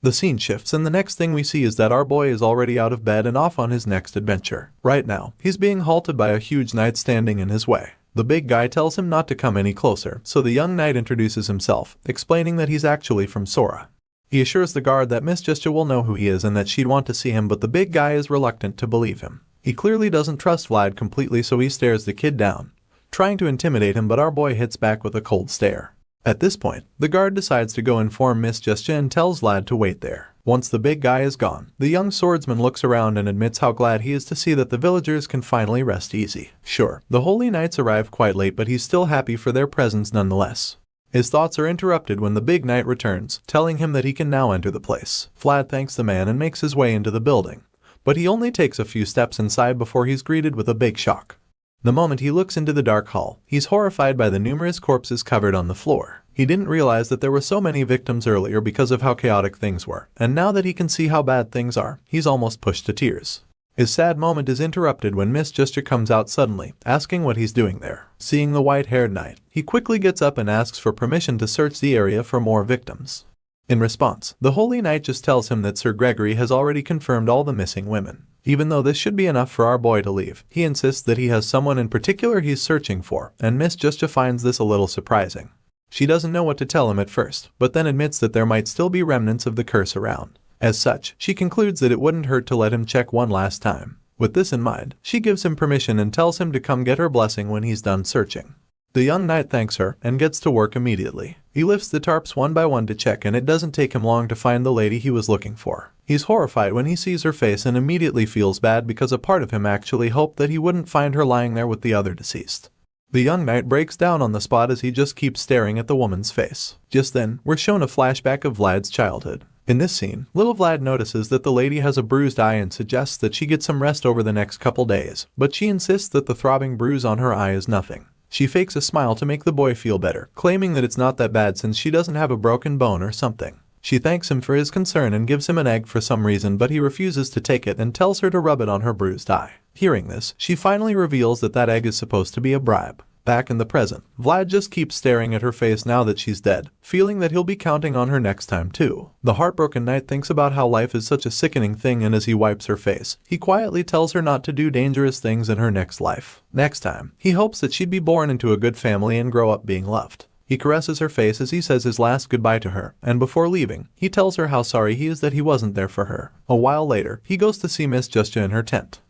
The scene shifts, and the next thing we see is that our boy is already out of bed and off on his next adventure. Right now, he's being halted by a huge knight standing in his way. The big guy tells him not to come any closer, so the young knight introduces himself, explaining that he's actually from Sora. He assures the guard that Miss Justia will know who he is and that she'd want to see him, but the big guy is reluctant to believe him. He clearly doesn't trust Vlad completely, so he stares the kid down, trying to intimidate him, but our boy hits back with a cold stare. At this point, the guard decides to go inform Miss Justia and tells Vlad to wait there. Once the big guy is gone, the young swordsman looks around and admits how glad he is to see that the villagers can finally rest easy. Sure, the holy knights arrive quite late, but he's still happy for their presence nonetheless. His thoughts are interrupted when the big knight returns, telling him that he can now enter the place. Vlad thanks the man and makes his way into the building, but he only takes a few steps inside before he's greeted with a big shock. The moment he looks into the dark hall, he's horrified by the numerous corpses covered on the floor. He didn't realize that there were so many victims earlier because of how chaotic things were, and now that he can see how bad things are, he's almost pushed to tears. His sad moment is interrupted when Miss Justia comes out suddenly, asking what he's doing there. Seeing the white-haired knight, he quickly gets up and asks for permission to search the area for more victims. In response, the holy knight just tells him that Sir Gregory has already confirmed all the missing women. Even though this should be enough for our boy to leave, he insists that he has someone in particular he's searching for, and Miss Justia finds this a little surprising. She doesn't know what to tell him at first, but then admits that there might still be remnants of the curse around. As such, she concludes that it wouldn't hurt to let him check one last time. With this in mind, she gives him permission and tells him to come get her blessing when he's done searching. The young knight thanks her and gets to work immediately. He lifts the tarps one by one to check, and it doesn't take him long to find the lady he was looking for. He's horrified when he sees her face and immediately feels bad because a part of him actually hoped that he wouldn't find her lying there with the other deceased. The young knight breaks down on the spot as he just keeps staring at the woman's face. Just then, we're shown a flashback of Vlad's childhood. In this scene, little Vlad notices that the lady has a bruised eye and suggests that she get some rest over the next couple days, but she insists that the throbbing bruise on her eye is nothing. She fakes a smile to make the boy feel better, claiming that it's not that bad since she doesn't have a broken bone or something. She thanks him for his concern and gives him an egg for some reason, but he refuses to take it and tells her to rub it on her bruised eye. Hearing this, she finally reveals that that egg is supposed to be a bribe. Back in the present, Vlad just keeps staring at her face now that she's dead, feeling that he'll be counting on her next time too. The heartbroken knight thinks about how life is such a sickening thing, and as he wipes her face, he quietly tells her not to do dangerous things in her next life. Next time, he hopes that she'd be born into a good family and grow up being loved. He caresses her face as he says his last goodbye to her, and before leaving, he tells her how sorry he is that he wasn't there for her. A while later, he goes to see Miss Justia in her tent.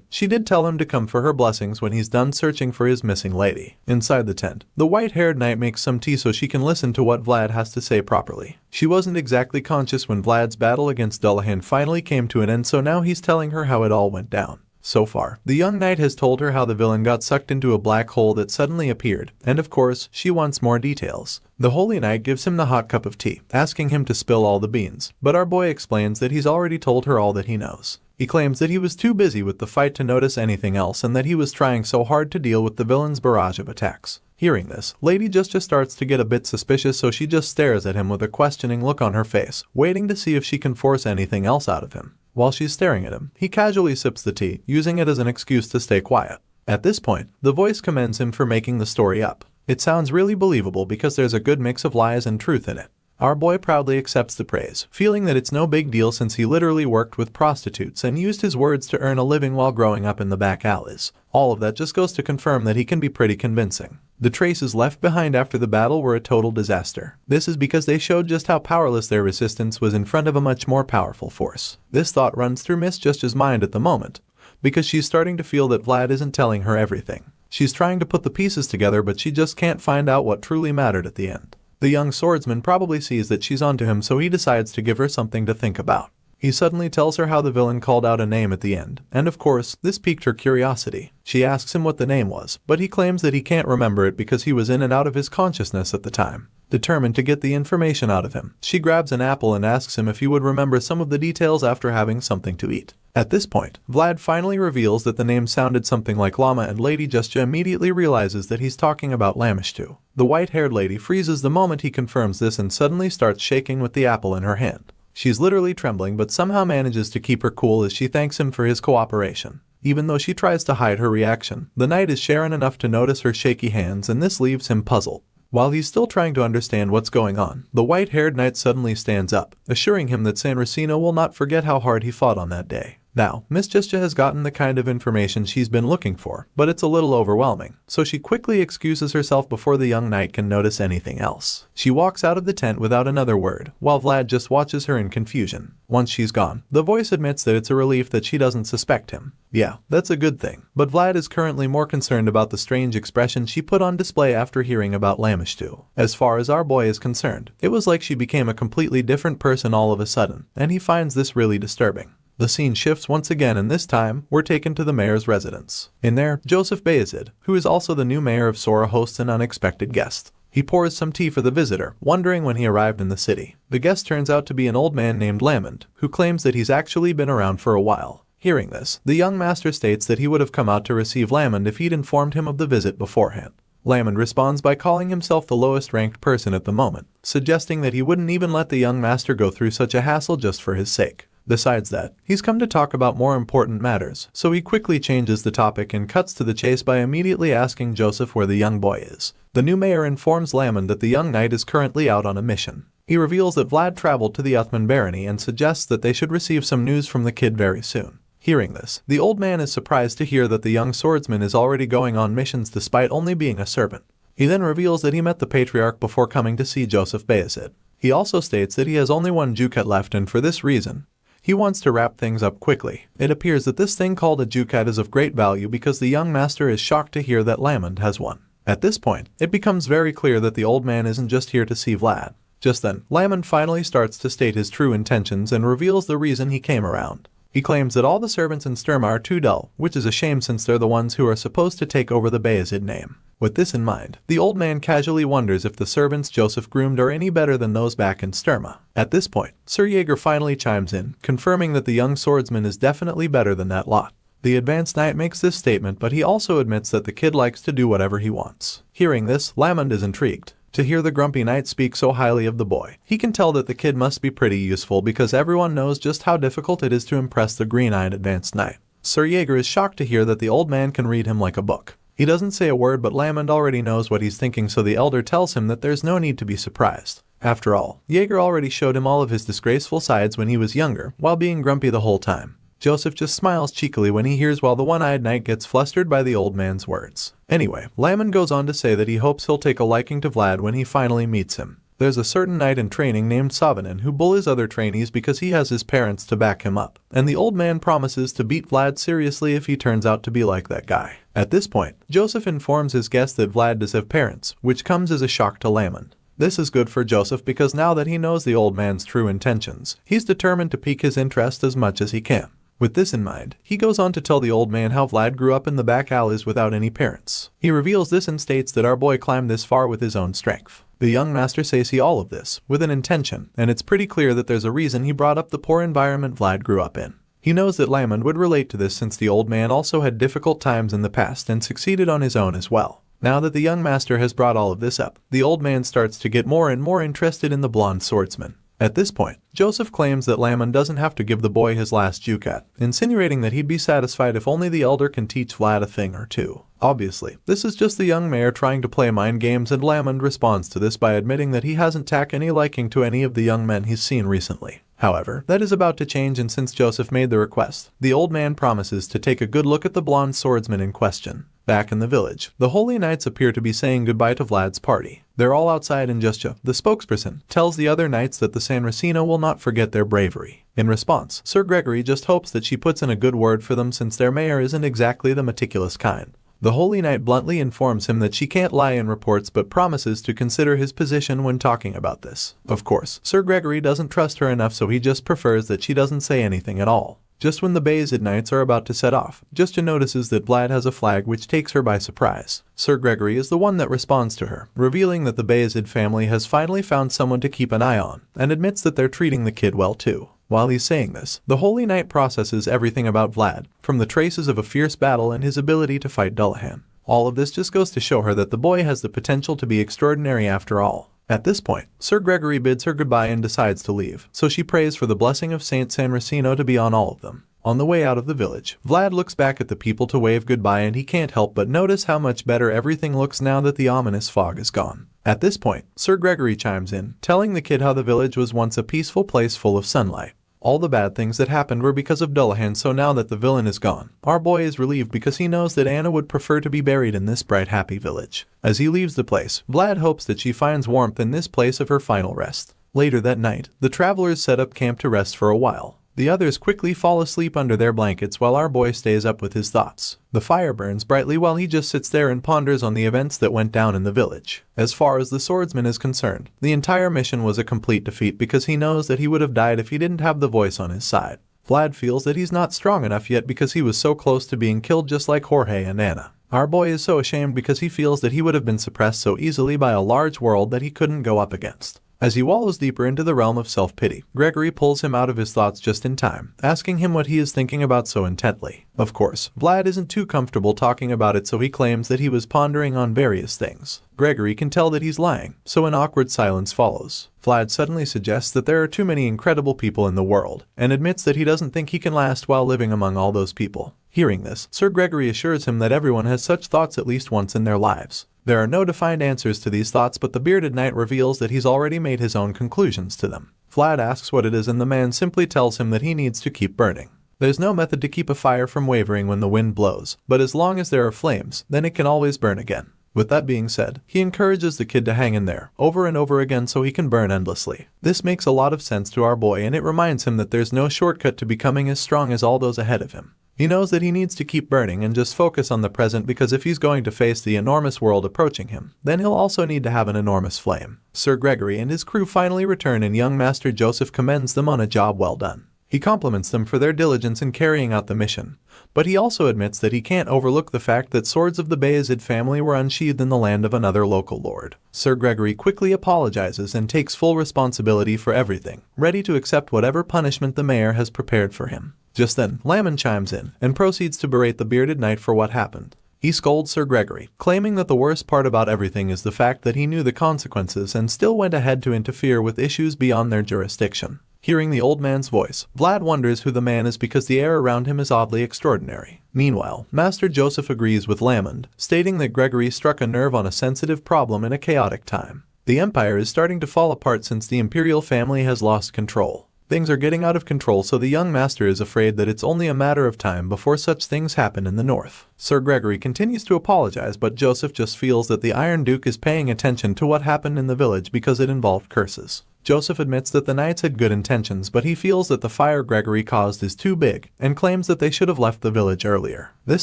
She did tell him to come for her blessings when he's done searching for his missing lady. Inside the tent, the white-haired knight makes some tea so she can listen to what Vlad has to say properly. She wasn't exactly conscious when Vlad's battle against Dullahan finally came to an end, so now he's telling her how it all went down. So far, the young knight has told her how the villain got sucked into a black hole that suddenly appeared, and of course, she wants more details. The holy knight gives him the hot cup of tea, asking him to spill all the beans, but our boy explains that he's already told her all that he knows. He claims that he was too busy with the fight to notice anything else, and that he was trying so hard to deal with the villain's barrage of attacks. Hearing this, Lady Justia starts to get a bit suspicious, so she just stares at him with a questioning look on her face, waiting to see if she can force anything else out of him. While she's staring at him, he casually sips the tea, using it as an excuse to stay quiet. At this point, the voice commends him for making the story up. It sounds really believable because there's a good mix of lies and truth in it. Our boy proudly accepts the praise, feeling that it's no big deal since he literally worked with prostitutes and used his words to earn a living while growing up in the back alleys. All of that just goes to confirm that he can be pretty convincing. The traces left behind after the battle were a total disaster. This is because they showed just how powerless their resistance was in front of a much more powerful force. This thought runs through Miss Justia's mind at the moment, because she's starting to feel that Vlad isn't telling her everything. She's trying to put the pieces together, but she just can't find out what truly mattered at the end. The young swordsman probably sees that she's onto him, so he decides to give her something to think about. He suddenly tells her how the villain called out a name at the end, and of course, this piqued her curiosity. She asks him what the name was, but he claims that he can't remember it because he was in and out of his consciousness at the time. Determined to get the information out of him, she grabs an apple and asks him if he would remember some of the details after having something to eat. At this point, Vlad finally reveals that the name sounded something like llama, and Lady Justia immediately realizes that he's talking about Lamishtu. The white-haired lady freezes the moment he confirms this and suddenly starts shaking with the apple in her hand. She's literally trembling but somehow manages to keep her cool as she thanks him for his cooperation. Even though she tries to hide her reaction, the knight is sharing enough to notice her shaky hands, and this leaves him puzzled. While he's still trying to understand what's going on, the white-haired knight suddenly stands up, assuring him that San Racino will not forget how hard he fought on that day. Now, Miss Justia has gotten the kind of information she's been looking for, but it's a little overwhelming, so she quickly excuses herself before the young knight can notice anything else. She walks out of the tent without another word, while Vlad just watches her in confusion. Once she's gone, the voice admits that it's a relief that she doesn't suspect him. Yeah, that's a good thing, but Vlad is currently more concerned about the strange expression she put on display after hearing about Lamishtu. As far as our boy is concerned, it was like she became a completely different person all of a sudden, and he finds this really disturbing. The scene shifts once again, and this time, we're taken to the mayor's residence. In there, Joseph Bayezid, who is also the new mayor of Sora, hosts an unexpected guest. He pours some tea for the visitor, wondering when he arrived in the city. The guest turns out to be an old man named Lamond, who claims that he's actually been around for a while. Hearing this, the young master states that he would have come out to receive Lamond if he'd informed him of the visit beforehand. Lamond responds by calling himself the lowest ranked person at the moment, suggesting that he wouldn't even let the young master go through such a hassle just for his sake. Besides that, he's come to talk about more important matters, so he quickly changes the topic and cuts to the chase by immediately asking Joseph where the young boy is. The new mayor informs Lamond that the young knight is currently out on a mission. He reveals that Vlad traveled to the Uthman barony and suggests that they should receive some news from the kid very soon. Hearing this, the old man is surprised to hear that the young swordsman is already going on missions despite only being a servant. He then reveals that he met the patriarch before coming to see Joseph Bayezid. He also states that he has only one ducat left, and for this reason, he wants to wrap things up quickly. It appears that this thing called a ducat is of great value because the young master is shocked to hear that Lamond has one. At this point, it becomes very clear that the old man isn't just here to see Vlad. Just then, Lamond finally starts to state his true intentions and reveals the reason he came around. He claims that all the servants in Sturma are too dull, which is a shame since they're the ones who are supposed to take over the Bayezid name. With this in mind, the old man casually wonders if the servants Joseph groomed are any better than those back in Sturma. At this point, Sir Jaeger finally chimes in, confirming that the young swordsman is definitely better than that lot. The advanced knight makes this statement, but he also admits that the kid likes to do whatever he wants. Hearing this, Lamond is intrigued. To hear the grumpy knight speak so highly of the boy, he can tell that the kid must be pretty useful because everyone knows just how difficult it is to impress the green-eyed advanced knight. Sir Jaeger is shocked to hear that the old man can read him like a book. He doesn't say a word, but Lamond already knows what he's thinking, so the elder tells him that there's no need to be surprised. After all, Jaeger already showed him all of his disgraceful sides when he was younger, while being grumpy the whole time. Joseph just smiles cheekily when he hears, while the one-eyed knight gets flustered by the old man's words. Anyway, Lamond goes on to say that he hopes he'll take a liking to Vlad when he finally meets him. There's a certain knight in training named Savanen who bullies other trainees because he has his parents to back him up, and the old man promises to beat Vlad seriously if he turns out to be like that guy. At this point, Joseph informs his guest that Vlad does have parents, which comes as a shock to Lamond. This is good for Joseph because now that he knows the old man's true intentions, he's determined to pique his interest as much as he can. With this in mind, he goes on to tell the old man how Vlad grew up in the back alleys without any parents. He reveals this and states that our boy climbed this far with his own strength. The young master says he all of this with an intention, and it's pretty clear that there's a reason he brought up the poor environment Vlad grew up in. He knows that Lamond would relate to this since the old man also had difficult times in the past and succeeded on his own as well. Now that the young master has brought all of this up, the old man starts to get more and more interested in the blonde swordsman. At this point, Joseph claims that Lamon doesn't have to give the boy his last ducat, insinuating that he'd be satisfied if only the elder can teach Vlad a thing or two. Obviously, this is just the young mayor trying to play mind games, and Lamon responds to this by admitting that he hasn't taken any liking to any of the young men he's seen recently. However, that is about to change, and since Joseph made the request, the old man promises to take a good look at the blonde swordsman in question. Back in the village, the Holy Knights appear to be saying goodbye to Vlad's party. They're all outside, and Justja, the spokesperson, tells the other knights that the San Racino will not forget their bravery. In response, Sir Gregory just hopes that she puts in a good word for them since their mayor isn't exactly the meticulous kind. The Holy Knight bluntly informs him that she can't lie in reports, but promises to consider his position when talking about this. Of course, Sir Gregory doesn't trust her enough, so he just prefers that she doesn't say anything at all. Just when the Bayezid Knights are about to set off, Justja notices that Vlad has a flag, which takes her by surprise. Sir Gregory is the one that responds to her, revealing that the Bayezid family has finally found someone to keep an eye on, and admits that they're treating the kid well too. While he's saying this, the Holy Knight processes everything about Vlad, from the traces of a fierce battle and his ability to fight Dullahan. All of this just goes to show her that the boy has the potential to be extraordinary after all. At this point, Sir Gregory bids her goodbye and decides to leave, so she prays for the blessing of Saint San Racino to be on all of them. On the way out of the village, Vlad looks back at the people to wave goodbye, and he can't help but notice how much better everything looks now that the ominous fog is gone. At this point, Sir Gregory chimes in, telling the kid how the village was once a peaceful place full of sunlight. All the bad things that happened were because of Dullahan, so now that the villain is gone, our boy is relieved because he knows that Anna would prefer to be buried in this bright, happy village. As he leaves the place, Vlad hopes that she finds warmth in this place of her final rest. Later that night, the travelers set up camp to rest for a while. The others quickly fall asleep under their blankets while our boy stays up with his thoughts. The fire burns brightly while he just sits there and ponders on the events that went down in the village. As far as the swordsman is concerned, the entire mission was a complete defeat because he knows that he would have died if he didn't have the voice on his side. Vlad feels that he's not strong enough yet because he was so close to being killed just like Jorge and Anna. Our boy is so ashamed because he feels that he would have been suppressed so easily by a large world that he couldn't go up against. As he wallows deeper into the realm of self-pity, Gregory pulls him out of his thoughts just in time, asking him what he is thinking about so intently. Of course, Vlad isn't too comfortable talking about it, so he claims that he was pondering on various things. Gregory can tell that he's lying, so an awkward silence follows. Vlad suddenly suggests that there are too many incredible people in the world, and admits that he doesn't think he can last while living among all those people. Hearing this, Sir Gregory assures him that everyone has such thoughts at least once in their lives. There are no defined answers to these thoughts, but the bearded knight reveals that he's already made his own conclusions to them. Vlad asks what it is, and the man simply tells him that he needs to keep burning. There's no method to keep a fire from wavering when the wind blows, but as long as there are flames, then it can always burn again. With that being said, he encourages the kid to hang in there, over and over again, so he can burn endlessly. This makes a lot of sense to our boy, and it reminds him that there's no shortcut to becoming as strong as all those ahead of him. He knows that he needs to keep burning and just focus on the present, because if he's going to face the enormous world approaching him, then he'll also need to have an enormous flame. Sir Gregory and his crew finally return, and young Master Joseph commends them on a job well done. He compliments them for their diligence in carrying out the mission, but he also admits that he can't overlook the fact that swords of the Bayezid family were unsheathed in the land of another local lord. Sir Gregory quickly apologizes and takes full responsibility for everything, ready to accept whatever punishment the mayor has prepared for him. Just then, Lamon chimes in and proceeds to berate the bearded knight for what happened. He scolds Sir Gregory, claiming that the worst part about everything is the fact that he knew the consequences and still went ahead to interfere with issues beyond their jurisdiction. Hearing the old man's voice, Vlad wonders who the man is because the air around him is oddly extraordinary. Meanwhile, Master Joseph agrees with Lamond, stating that Gregory struck a nerve on a sensitive problem in a chaotic time. The empire is starting to fall apart since the imperial family has lost control. Things are getting out of control, so the young master is afraid that it's only a matter of time before such things happen in the north. Sir Gregory continues to apologize, but Joseph just feels that the Iron Duke is paying attention to what happened in the village because it involved curses. Joseph admits that the knights had good intentions, but he feels that the fire Gregory caused is too big, and claims that they should have left the village earlier. This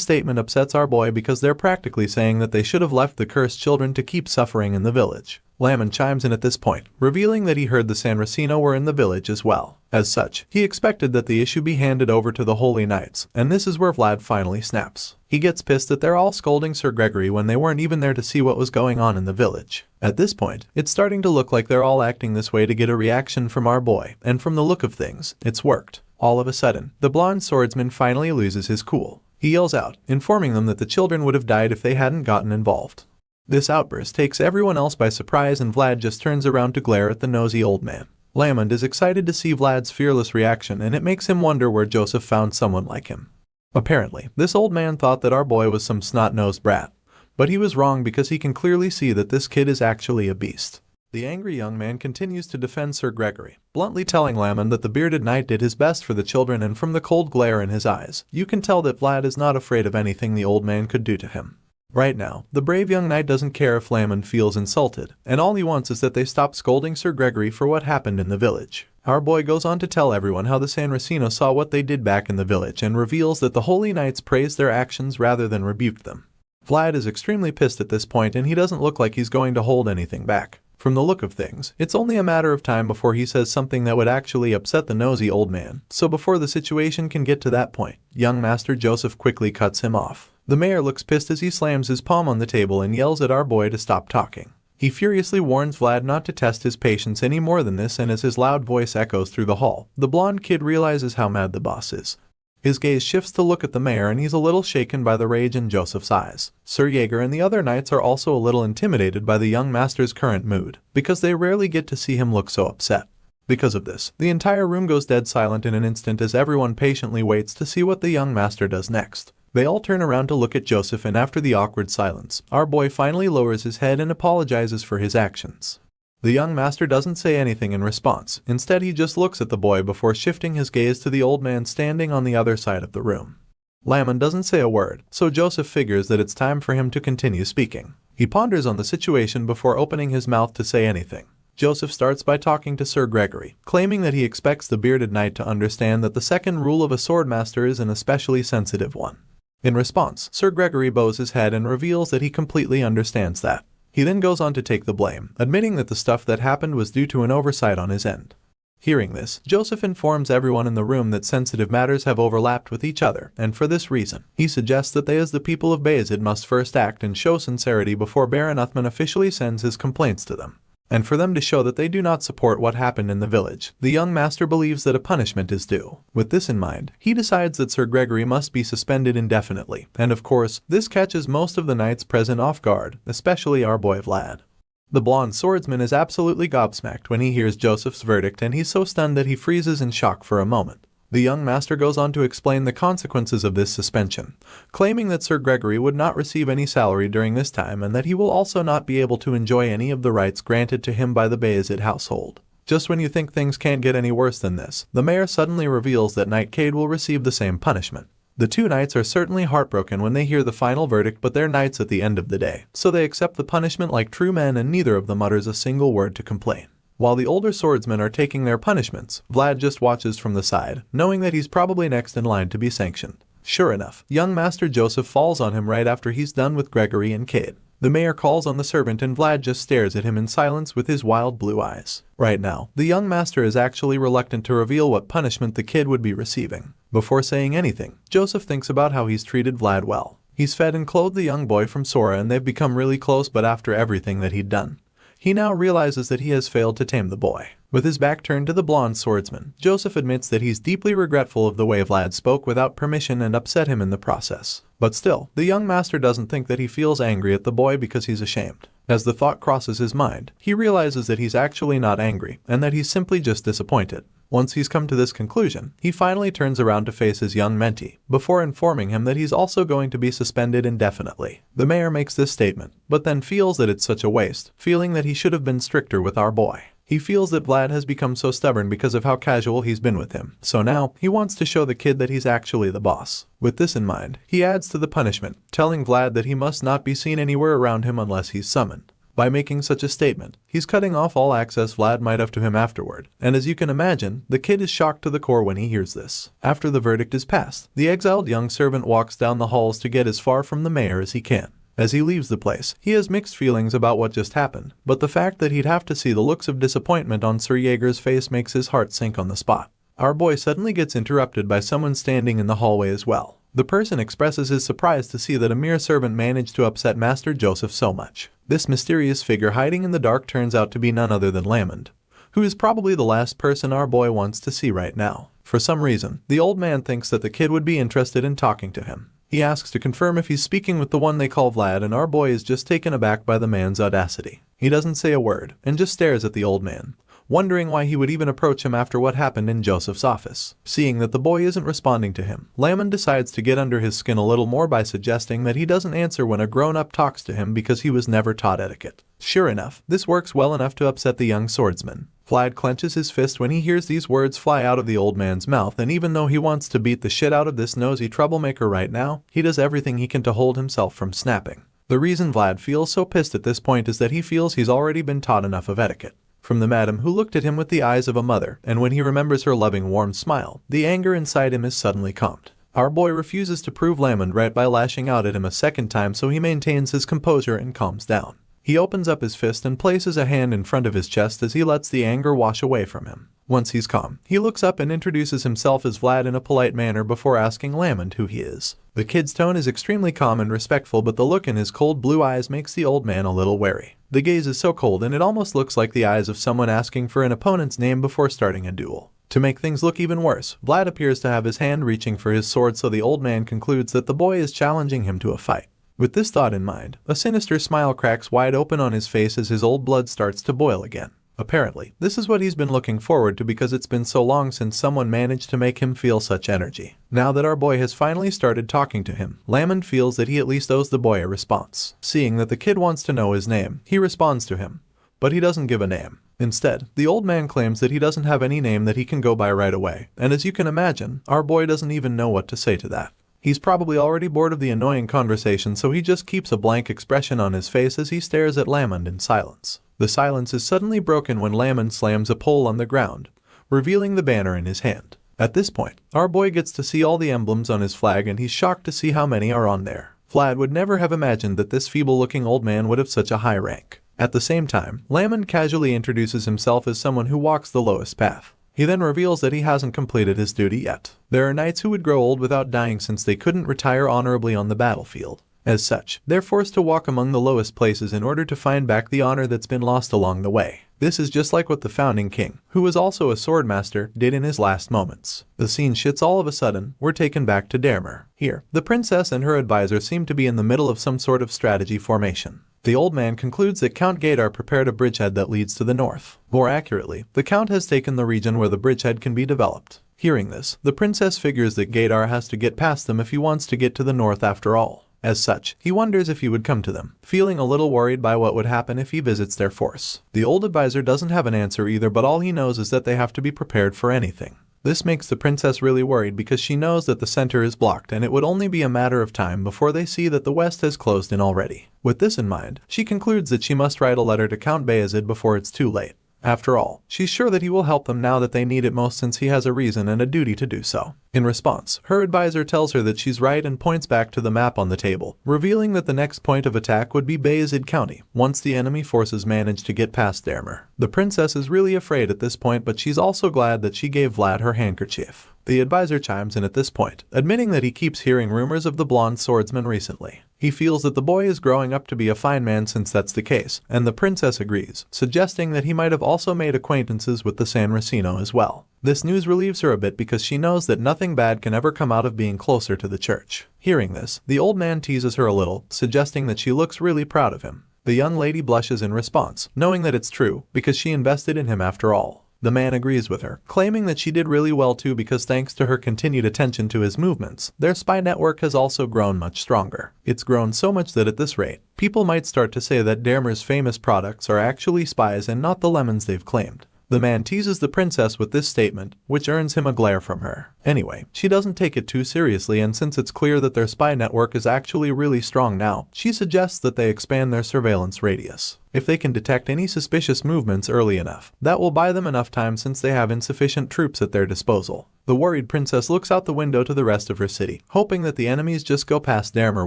statement upsets our boy because they're practically saying that they should have left the cursed children to keep suffering in the village. Lamon chimes in at this point, revealing that he heard the San Racino were in the village as well. As such, he expected that the issue be handed over to the Holy Knights, and this is where Vlad finally snaps. He gets pissed that they're all scolding Sir Gregory when they weren't even there to see what was going on in the village. At this point, it's starting to look like they're all acting this way to get a reaction from our boy, and from the look of things, it's worked. All of a sudden, the blonde swordsman finally loses his cool. He yells out, informing them that the children would have died if they hadn't gotten involved. This outburst takes everyone else by surprise, and Vlad just turns around to glare at the nosy old man. Lamond is excited to see Vlad's fearless reaction, and it makes him wonder where Joseph found someone like him. Apparently, this old man thought that our boy was some snot-nosed brat, but he was wrong because he can clearly see that this kid is actually a beast. The angry young man continues to defend Sir Gregory, bluntly telling Lamond that the bearded knight did his best for the children, and from the cold glare in his eyes, you can tell that Vlad is not afraid of anything the old man could do to him. Right now, the brave young knight doesn't care if Lamond feels insulted, and all he wants is that they stop scolding Sir Gregory for what happened in the village. Our boy goes on to tell everyone how the San Racino saw what they did back in the village and reveals that the holy knights praised their actions rather than rebuked them. Vlad is extremely pissed at this point, and he doesn't look like he's going to hold anything back. From the look of things, it's only a matter of time before he says something that would actually upset the nosy old man, so before the situation can get to that point, young Master Joseph quickly cuts him off. The mayor looks pissed as he slams his palm on the table and yells at our boy to stop talking. He furiously warns Vlad not to test his patience any more than this, and as his loud voice echoes through the hall, the blonde kid realizes how mad the boss is. His gaze shifts to look at the mayor, and he's a little shaken by the rage in Joseph's eyes. Sir Jaeger and the other knights are also a little intimidated by the young master's current mood, because they rarely get to see him look so upset. Because of this, the entire room goes dead silent in an instant as everyone patiently waits to see what the young master does next. They all turn around to look at Joseph, and after the awkward silence, our boy finally lowers his head and apologizes for his actions. The young master doesn't say anything in response. Instead, he just looks at the boy before shifting his gaze to the old man standing on the other side of the room. Lamond doesn't say a word, so Joseph figures that it's time for him to continue speaking. He ponders on the situation before opening his mouth to say anything. Joseph starts by talking to Sir Gregory, claiming that he expects the bearded knight to understand that the second rule of a swordmaster is an especially sensitive one. In response, Sir Gregory bows his head and reveals that he completely understands that. He then goes on to take the blame, admitting that the stuff that happened was due to an oversight on his end. Hearing this, Joseph informs everyone in the room that sensitive matters have overlapped with each other, and for this reason, he suggests that they as the people of Bayezid must first act and show sincerity before Baron Uthman officially sends his complaints to them. And for them to show that they do not support what happened in the village, the young master believes that a punishment is due. With this in mind, he decides that Sir Gregory must be suspended indefinitely, and of course, this catches most of the knights present off guard, especially our boy Vlad. The blonde swordsman is absolutely gobsmacked when he hears Joseph's verdict, and he's so stunned that he freezes in shock for a moment. The young master goes on to explain the consequences of this suspension, claiming that Sir Gregory would not receive any salary during this time and that he will also not be able to enjoy any of the rights granted to him by the Bayezid household. Just when you think things can't get any worse than this, the mayor suddenly reveals that Knight Cade will receive the same punishment. The two knights are certainly heartbroken when they hear the final verdict, but they're knights at the end of the day, so they accept the punishment like true men, and neither of them utters a single word to complain. While the older swordsmen are taking their punishments, Vlad just watches from the side, knowing that he's probably next in line to be sanctioned. Sure enough, young Master Joseph falls on him right after he's done with Gregory and Cade. The mayor calls on the servant, and Vlad just stares at him in silence with his wild blue eyes. Right now, the young master is actually reluctant to reveal what punishment the kid would be receiving. Before saying anything, Joseph thinks about how he's treated Vlad well. He's fed and clothed the young boy from Sora, and they've become really close, but after everything that he'd done, he now realizes that he has failed to tame the boy. With his back turned to the blonde swordsman, Joseph admits that he's deeply regretful of the way Vlad spoke without permission and upset him in the process. But still, the young master doesn't think that he feels angry at the boy because he's ashamed. As the thought crosses his mind, he realizes that he's actually not angry and that he's simply just disappointed. Once he's come to this conclusion, he finally turns around to face his young mentee, before informing him that he's also going to be suspended indefinitely. The mayor makes this statement, but then feels that it's such a waste, feeling that he should have been stricter with our boy. He feels that Vlad has become so stubborn because of how casual he's been with him, so now he wants to show the kid that he's actually the boss. With this in mind, he adds to the punishment, telling Vlad that he must not be seen anywhere around him unless he's summoned. By making such a statement, he's cutting off all access Vlad might have to him afterward, and as you can imagine, the kid is shocked to the core when he hears this. After the verdict is passed, the exiled young servant walks down the halls to get as far from the mayor as he can. As he leaves the place, he has mixed feelings about what just happened, but the fact that he'd have to see the looks of disappointment on Sir Jaeger's face makes his heart sink on the spot. Our boy suddenly gets interrupted by someone standing in the hallway as well. The person expresses his surprise to see that a mere servant managed to upset Master Joseph so much. This mysterious figure hiding in the dark turns out to be none other than Lamond, who is probably the last person our boy wants to see right now. For some reason, the old man thinks that the kid would be interested in talking to him. He asks to confirm if he's speaking with the one they call Vlad, and our boy is just taken aback by the man's audacity. He doesn't say a word, and just stares at the old man, wondering why he would even approach him after what happened in Joseph's office. Seeing that the boy isn't responding to him, Lamon decides to get under his skin a little more by suggesting that he doesn't answer when a grown-up talks to him because he was never taught etiquette. Sure enough, this works well enough to upset the young swordsman. Vlad clenches his fist when he hears these words fly out of the old man's mouth, and even though he wants to beat the shit out of this nosy troublemaker right now, he does everything he can to hold himself from snapping. The reason Vlad feels so pissed at this point is that he feels he's already been taught enough of etiquette. From the madam who looked at him with the eyes of a mother, and when he remembers her loving warm smile, the anger inside him is suddenly calmed. Our boy refuses to prove Lamond right by lashing out at him a second time, so he maintains his composure and calms down. He opens up his fist and places a hand in front of his chest as he lets the anger wash away from him. Once he's calm, he looks up and introduces himself as Vlad in a polite manner before asking Lamond who he is. The kid's tone is extremely calm and respectful, but the look in his cold blue eyes makes the old man a little wary. The gaze is so cold and it almost looks like the eyes of someone asking for an opponent's name before starting a duel. To make things look even worse, Vlad appears to have his hand reaching for his sword, so the old man concludes that the boy is challenging him to a fight. With this thought in mind, a sinister smile cracks wide open on his face as his old blood starts to boil again. Apparently, this is what he's been looking forward to because it's been so long since someone managed to make him feel such energy. Now that our boy has finally started talking to him, Lamond feels that he at least owes the boy a response. Seeing that the kid wants to know his name, he responds to him. But he doesn't give a name. Instead, the old man claims that he doesn't have any name that he can go by right away, and as you can imagine, our boy doesn't even know what to say to that. He's probably already bored of the annoying conversation, so he just keeps a blank expression on his face as he stares at Lamond in silence. The silence is suddenly broken when Lamond slams a pole on the ground, revealing the banner in his hand. At this point, our boy gets to see all the emblems on his flag and he's shocked to see how many are on there. Vlad would never have imagined that this feeble-looking old man would have such a high rank. At the same time, Lamond casually introduces himself as someone who walks the lowest path. He then reveals that he hasn't completed his duty yet. There are knights who would grow old without dying since they couldn't retire honorably on the battlefield. As such, they're forced to walk among the lowest places in order to find back the honor that's been lost along the way. This is just like what the founding king, who was also a swordmaster, did in his last moments. The scene shifts all of a sudden. We're taken back to Dermer. Here, the princess and her advisor seem to be in the middle of some sort of strategy formation. The old man concludes that Count Gaydar prepared a bridgehead that leads to the north. More accurately, the count has taken the region where the bridgehead can be developed. Hearing this, the princess figures that Gaydar has to get past them if he wants to get to the north after all. As such, he wonders if he would come to them, feeling a little worried by what would happen if he visits their force. The old advisor doesn't have an answer either, but all he knows is that they have to be prepared for anything. This makes the princess really worried because she knows that the center is blocked and it would only be a matter of time before they see that the west has closed in already. With this in mind, she concludes that she must write a letter to Count Bayezid before it's too late. After all, she's sure that he will help them now that they need it most, since he has a reason and a duty to do so. In response, her advisor tells her that she's right and points back to the map on the table, revealing that the next point of attack would be Bayezid County, once the enemy forces manage to get past Dermer. The princess is really afraid at this point, but she's also glad that she gave Vlad her handkerchief. The advisor chimes in at this point, admitting that he keeps hearing rumors of the blonde swordsman recently. He feels that the boy is growing up to be a fine man since that's the case, and the princess agrees, suggesting that he might have also made acquaintances with the San Racino as well. This news relieves her a bit because she knows that nothing bad can ever come out of being closer to the church. Hearing this, the old man teases her a little, suggesting that she looks really proud of him. The young lady blushes in response, knowing that it's true, because she invested in him after all. The man agrees with her, claiming that she did really well too because thanks to her continued attention to his movements, their spy network has also grown much stronger. It's grown so much that at this rate, people might start to say that Dermer's famous products are actually spies and not the lemons they've claimed. The man teases the princess with this statement, which earns him a glare from her. Anyway, she doesn't take it too seriously, and since it's clear that their spy network is actually really strong now, she suggests that they expand their surveillance radius. If they can detect any suspicious movements early enough, that will buy them enough time since they have insufficient troops at their disposal. The worried princess looks out the window to the rest of her city, hoping that the enemies just go past Dermer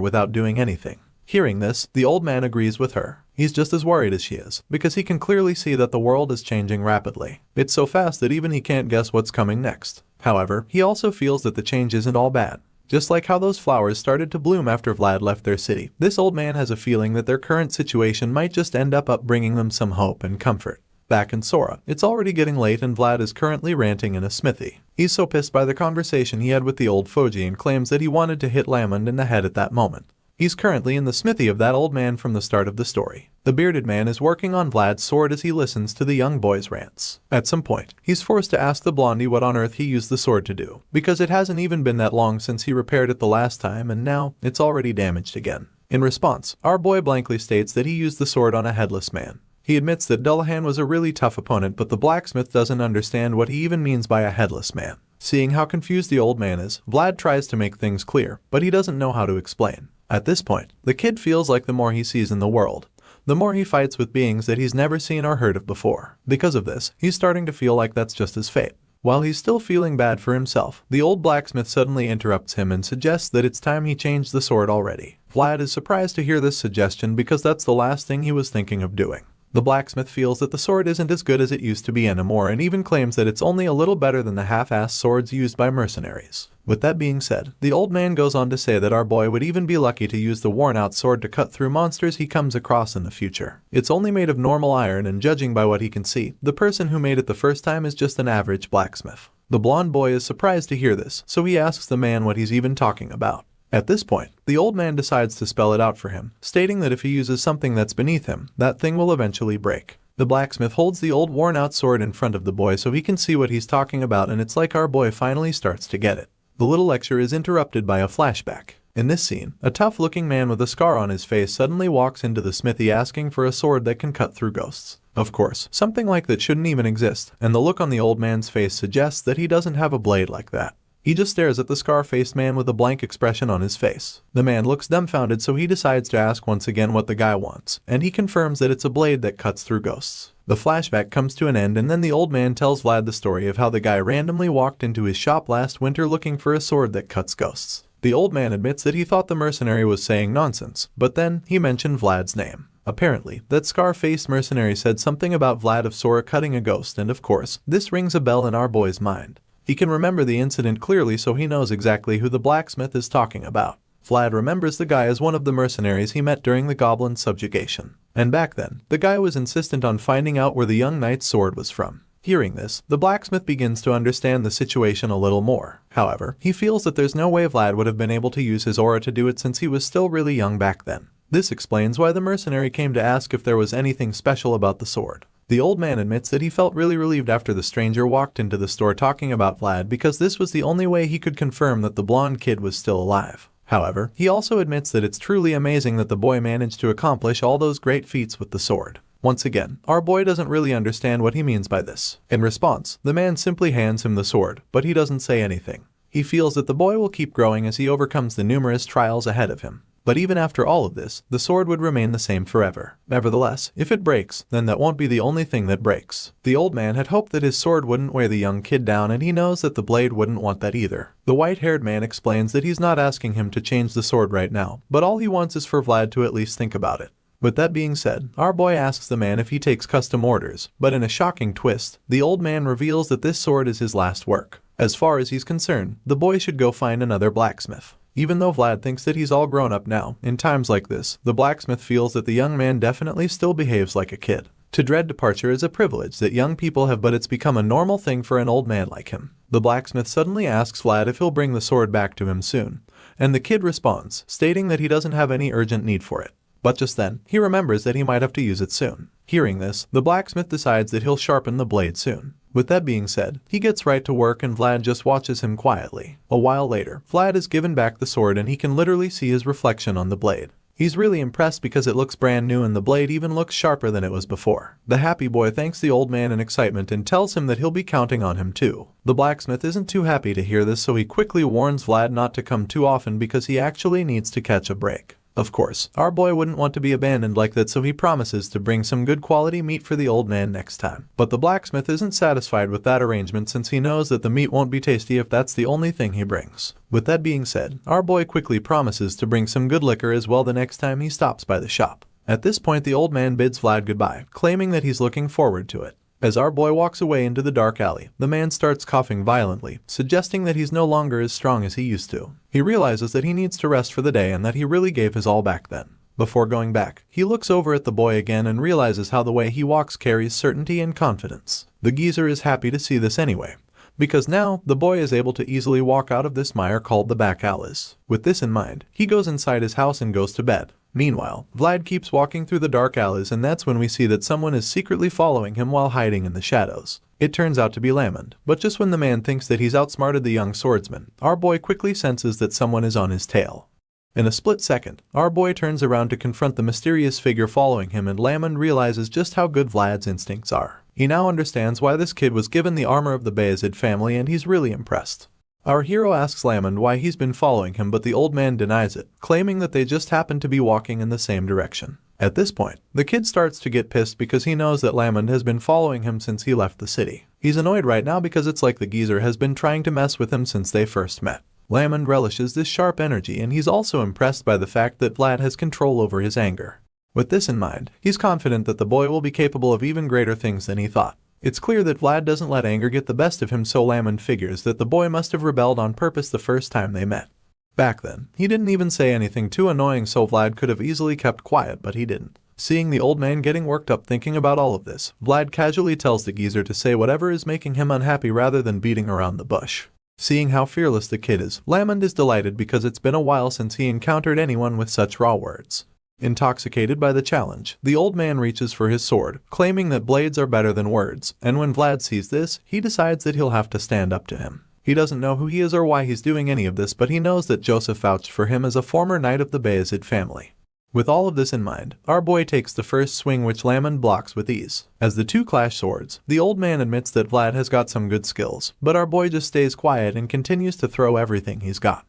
without doing anything. Hearing this, the old man agrees with her. He's just as worried as she is, because he can clearly see that the world is changing rapidly. It's so fast that even he can't guess what's coming next. However, he also feels that the change isn't all bad. Just like how those flowers started to bloom after Vlad left their city, this old man has a feeling that their current situation might just end up bringing them some hope and comfort. Back in Sora, it's already getting late and Vlad is currently ranting in a smithy. He's so pissed by the conversation he had with the old Foji and claims that he wanted to hit Lamond in the head at that moment. He's currently in the smithy of that old man from the start of the story. The bearded man is working on Vlad's sword as he listens to the young boy's rants. At some point, he's forced to ask the blondie what on earth he used the sword to do, because it hasn't even been that long since he repaired it the last time and now it's already damaged again. In response, our boy blankly states that he used the sword on a headless man. He admits that Dullahan was a really tough opponent, but the blacksmith doesn't understand what he even means by a headless man. Seeing how confused the old man is, Vlad tries to make things clear, but he doesn't know how to explain. At this point, the kid feels like the more he sees in the world, the more he fights with beings that he's never seen or heard of before. Because of this, he's starting to feel like that's just his fate. While he's still feeling bad for himself, the old blacksmith suddenly interrupts him and suggests that it's time he changed the sword already. Vlad is surprised to hear this suggestion because that's the last thing he was thinking of doing. The blacksmith feels that the sword isn't as good as it used to be anymore and even claims that it's only a little better than the half-assed swords used by mercenaries. With that being said, the old man goes on to say that our boy would even be lucky to use the worn-out sword to cut through monsters he comes across in the future. It's only made of normal iron and judging by what he can see, the person who made it the first time is just an average blacksmith. The blonde boy is surprised to hear this, so he asks the man what he's even talking about. At this point, the old man decides to spell it out for him, stating that if he uses something that's beneath him, that thing will eventually break. The blacksmith holds the old worn-out sword in front of the boy so he can see what he's talking about, and it's like our boy finally starts to get it. The little lecture is interrupted by a flashback. In this scene, a tough-looking man with a scar on his face suddenly walks into the smithy asking for a sword that can cut through ghosts. Of course, something like that shouldn't even exist, and the look on the old man's face suggests that he doesn't have a blade like that. He just stares at the scar-faced man with a blank expression on his face. The man looks dumbfounded, so he decides to ask once again what the guy wants, and he confirms that it's a blade that cuts through ghosts. The flashback comes to an end, and then the old man tells Vlad the story of how the guy randomly walked into his shop last winter looking for a sword that cuts ghosts. The old man admits that he thought the mercenary was saying nonsense, but then he mentioned Vlad's name. Apparently, that scar-faced mercenary said something about Vlad of Sora cutting a ghost, and of course, this rings a bell in our boy's mind. He can remember the incident clearly, so he knows exactly who the blacksmith is talking about. Vlad remembers the guy as one of the mercenaries he met during the goblin subjugation. And back then, the guy was insistent on finding out where the young knight's sword was from. Hearing this, the blacksmith begins to understand the situation a little more. However, he feels that there's no way Vlad would have been able to use his aura to do it since he was still really young back then. This explains why the mercenary came to ask if there was anything special about the sword. The old man admits that he felt really relieved after the stranger walked into the store talking about Vlad because this was the only way he could confirm that the blonde kid was still alive. However, he also admits that it's truly amazing that the boy managed to accomplish all those great feats with the sword. Once again, our boy doesn't really understand what he means by this. In response, the man simply hands him the sword, but he doesn't say anything. He feels that the boy will keep growing as he overcomes the numerous trials ahead of him. But even after all of this, the sword would remain the same forever. Nevertheless, if it breaks, then that won't be the only thing that breaks. The old man had hoped that his sword wouldn't weigh the young kid down, and he knows that the blade wouldn't want that either. The white-haired man explains that he's not asking him to change the sword right now, but all he wants is for Vlad to at least think about it. With that being said, our boy asks the man if he takes custom orders, but in a shocking twist, the old man reveals that this sword is his last work. As far as he's concerned, the boy should go find another blacksmith. Even though Vlad thinks that he's all grown up now, in times like this, the blacksmith feels that the young man definitely still behaves like a kid. To dread departure is a privilege that young people have, but it's become a normal thing for an old man like him. The blacksmith suddenly asks Vlad if he'll bring the sword back to him soon, and the kid responds, stating that he doesn't have any urgent need for it. But just then, he remembers that he might have to use it soon. Hearing this, the blacksmith decides that he'll sharpen the blade soon. With that being said, he gets right to work and Vlad just watches him quietly. A while later, Vlad is given back the sword and he can literally see his reflection on the blade. He's really impressed because it looks brand new and the blade even looks sharper than it was before. The happy boy thanks the old man in excitement and tells him that he'll be counting on him too. The blacksmith isn't too happy to hear this, so he quickly warns Vlad not to come too often because he actually needs to catch a break. Of course, our boy wouldn't want to be abandoned like that, so he promises to bring some good quality meat for the old man next time. But the blacksmith isn't satisfied with that arrangement since he knows that the meat won't be tasty if that's the only thing he brings. With that being said, our boy quickly promises to bring some good liquor as well the next time he stops by the shop. At this point, the old man bids Vlad goodbye, claiming that he's looking forward to it. As our boy walks away into the dark alley, the man starts coughing violently, suggesting that he's no longer as strong as he used to. He realizes that he needs to rest for the day and that he really gave his all back then. Before going back, he looks over at the boy again and realizes how the way he walks carries certainty and confidence. The geezer is happy to see this anyway, because now the boy is able to easily walk out of this mire called the back alleys. With this in mind, he goes inside his house and goes to bed. Meanwhile, Vlad keeps walking through the dark alleys, and that's when we see that someone is secretly following him while hiding in the shadows. It turns out to be Lamond, but just when the man thinks that he's outsmarted the young swordsman, our boy quickly senses that someone is on his tail. In a split second, our boy turns around to confront the mysterious figure following him, and Lamond realizes just how good Vlad's instincts are. He now understands why this kid was given the armor of the Bayezid family, and he's really impressed. Our hero asks Lamond why he's been following him, but the old man denies it, claiming that they just happened to be walking in the same direction. At this point, the kid starts to get pissed because he knows that Lamond has been following him since he left the city. He's annoyed right now because it's like the geezer has been trying to mess with him since they first met. Lamond relishes this sharp energy, and he's also impressed by the fact that Vlad has control over his anger. With this in mind, he's confident that the boy will be capable of even greater things than he thought. It's clear that Vlad doesn't let anger get the best of him, so Lamond figures that the boy must have rebelled on purpose the first time they met. Back then, he didn't even say anything too annoying, so Vlad could have easily kept quiet, but he didn't. Seeing the old man getting worked up thinking about all of this, Vlad casually tells the geezer to say whatever is making him unhappy rather than beating around the bush. Seeing how fearless the kid is, Lamond is delighted because it's been a while since he encountered anyone with such raw words. Intoxicated by the challenge, the old man reaches for his sword, claiming that blades are better than words, and when Vlad sees this, he decides that he'll have to stand up to him. He doesn't know who he is or why he's doing any of this, but he knows that Joseph vouched for him as a former knight of the Bayezid family. With all of this in mind, our boy takes the first swing, which Lamond blocks with ease. As the two clash swords, the old man admits that Vlad has got some good skills, but our boy just stays quiet and continues to throw everything he's got.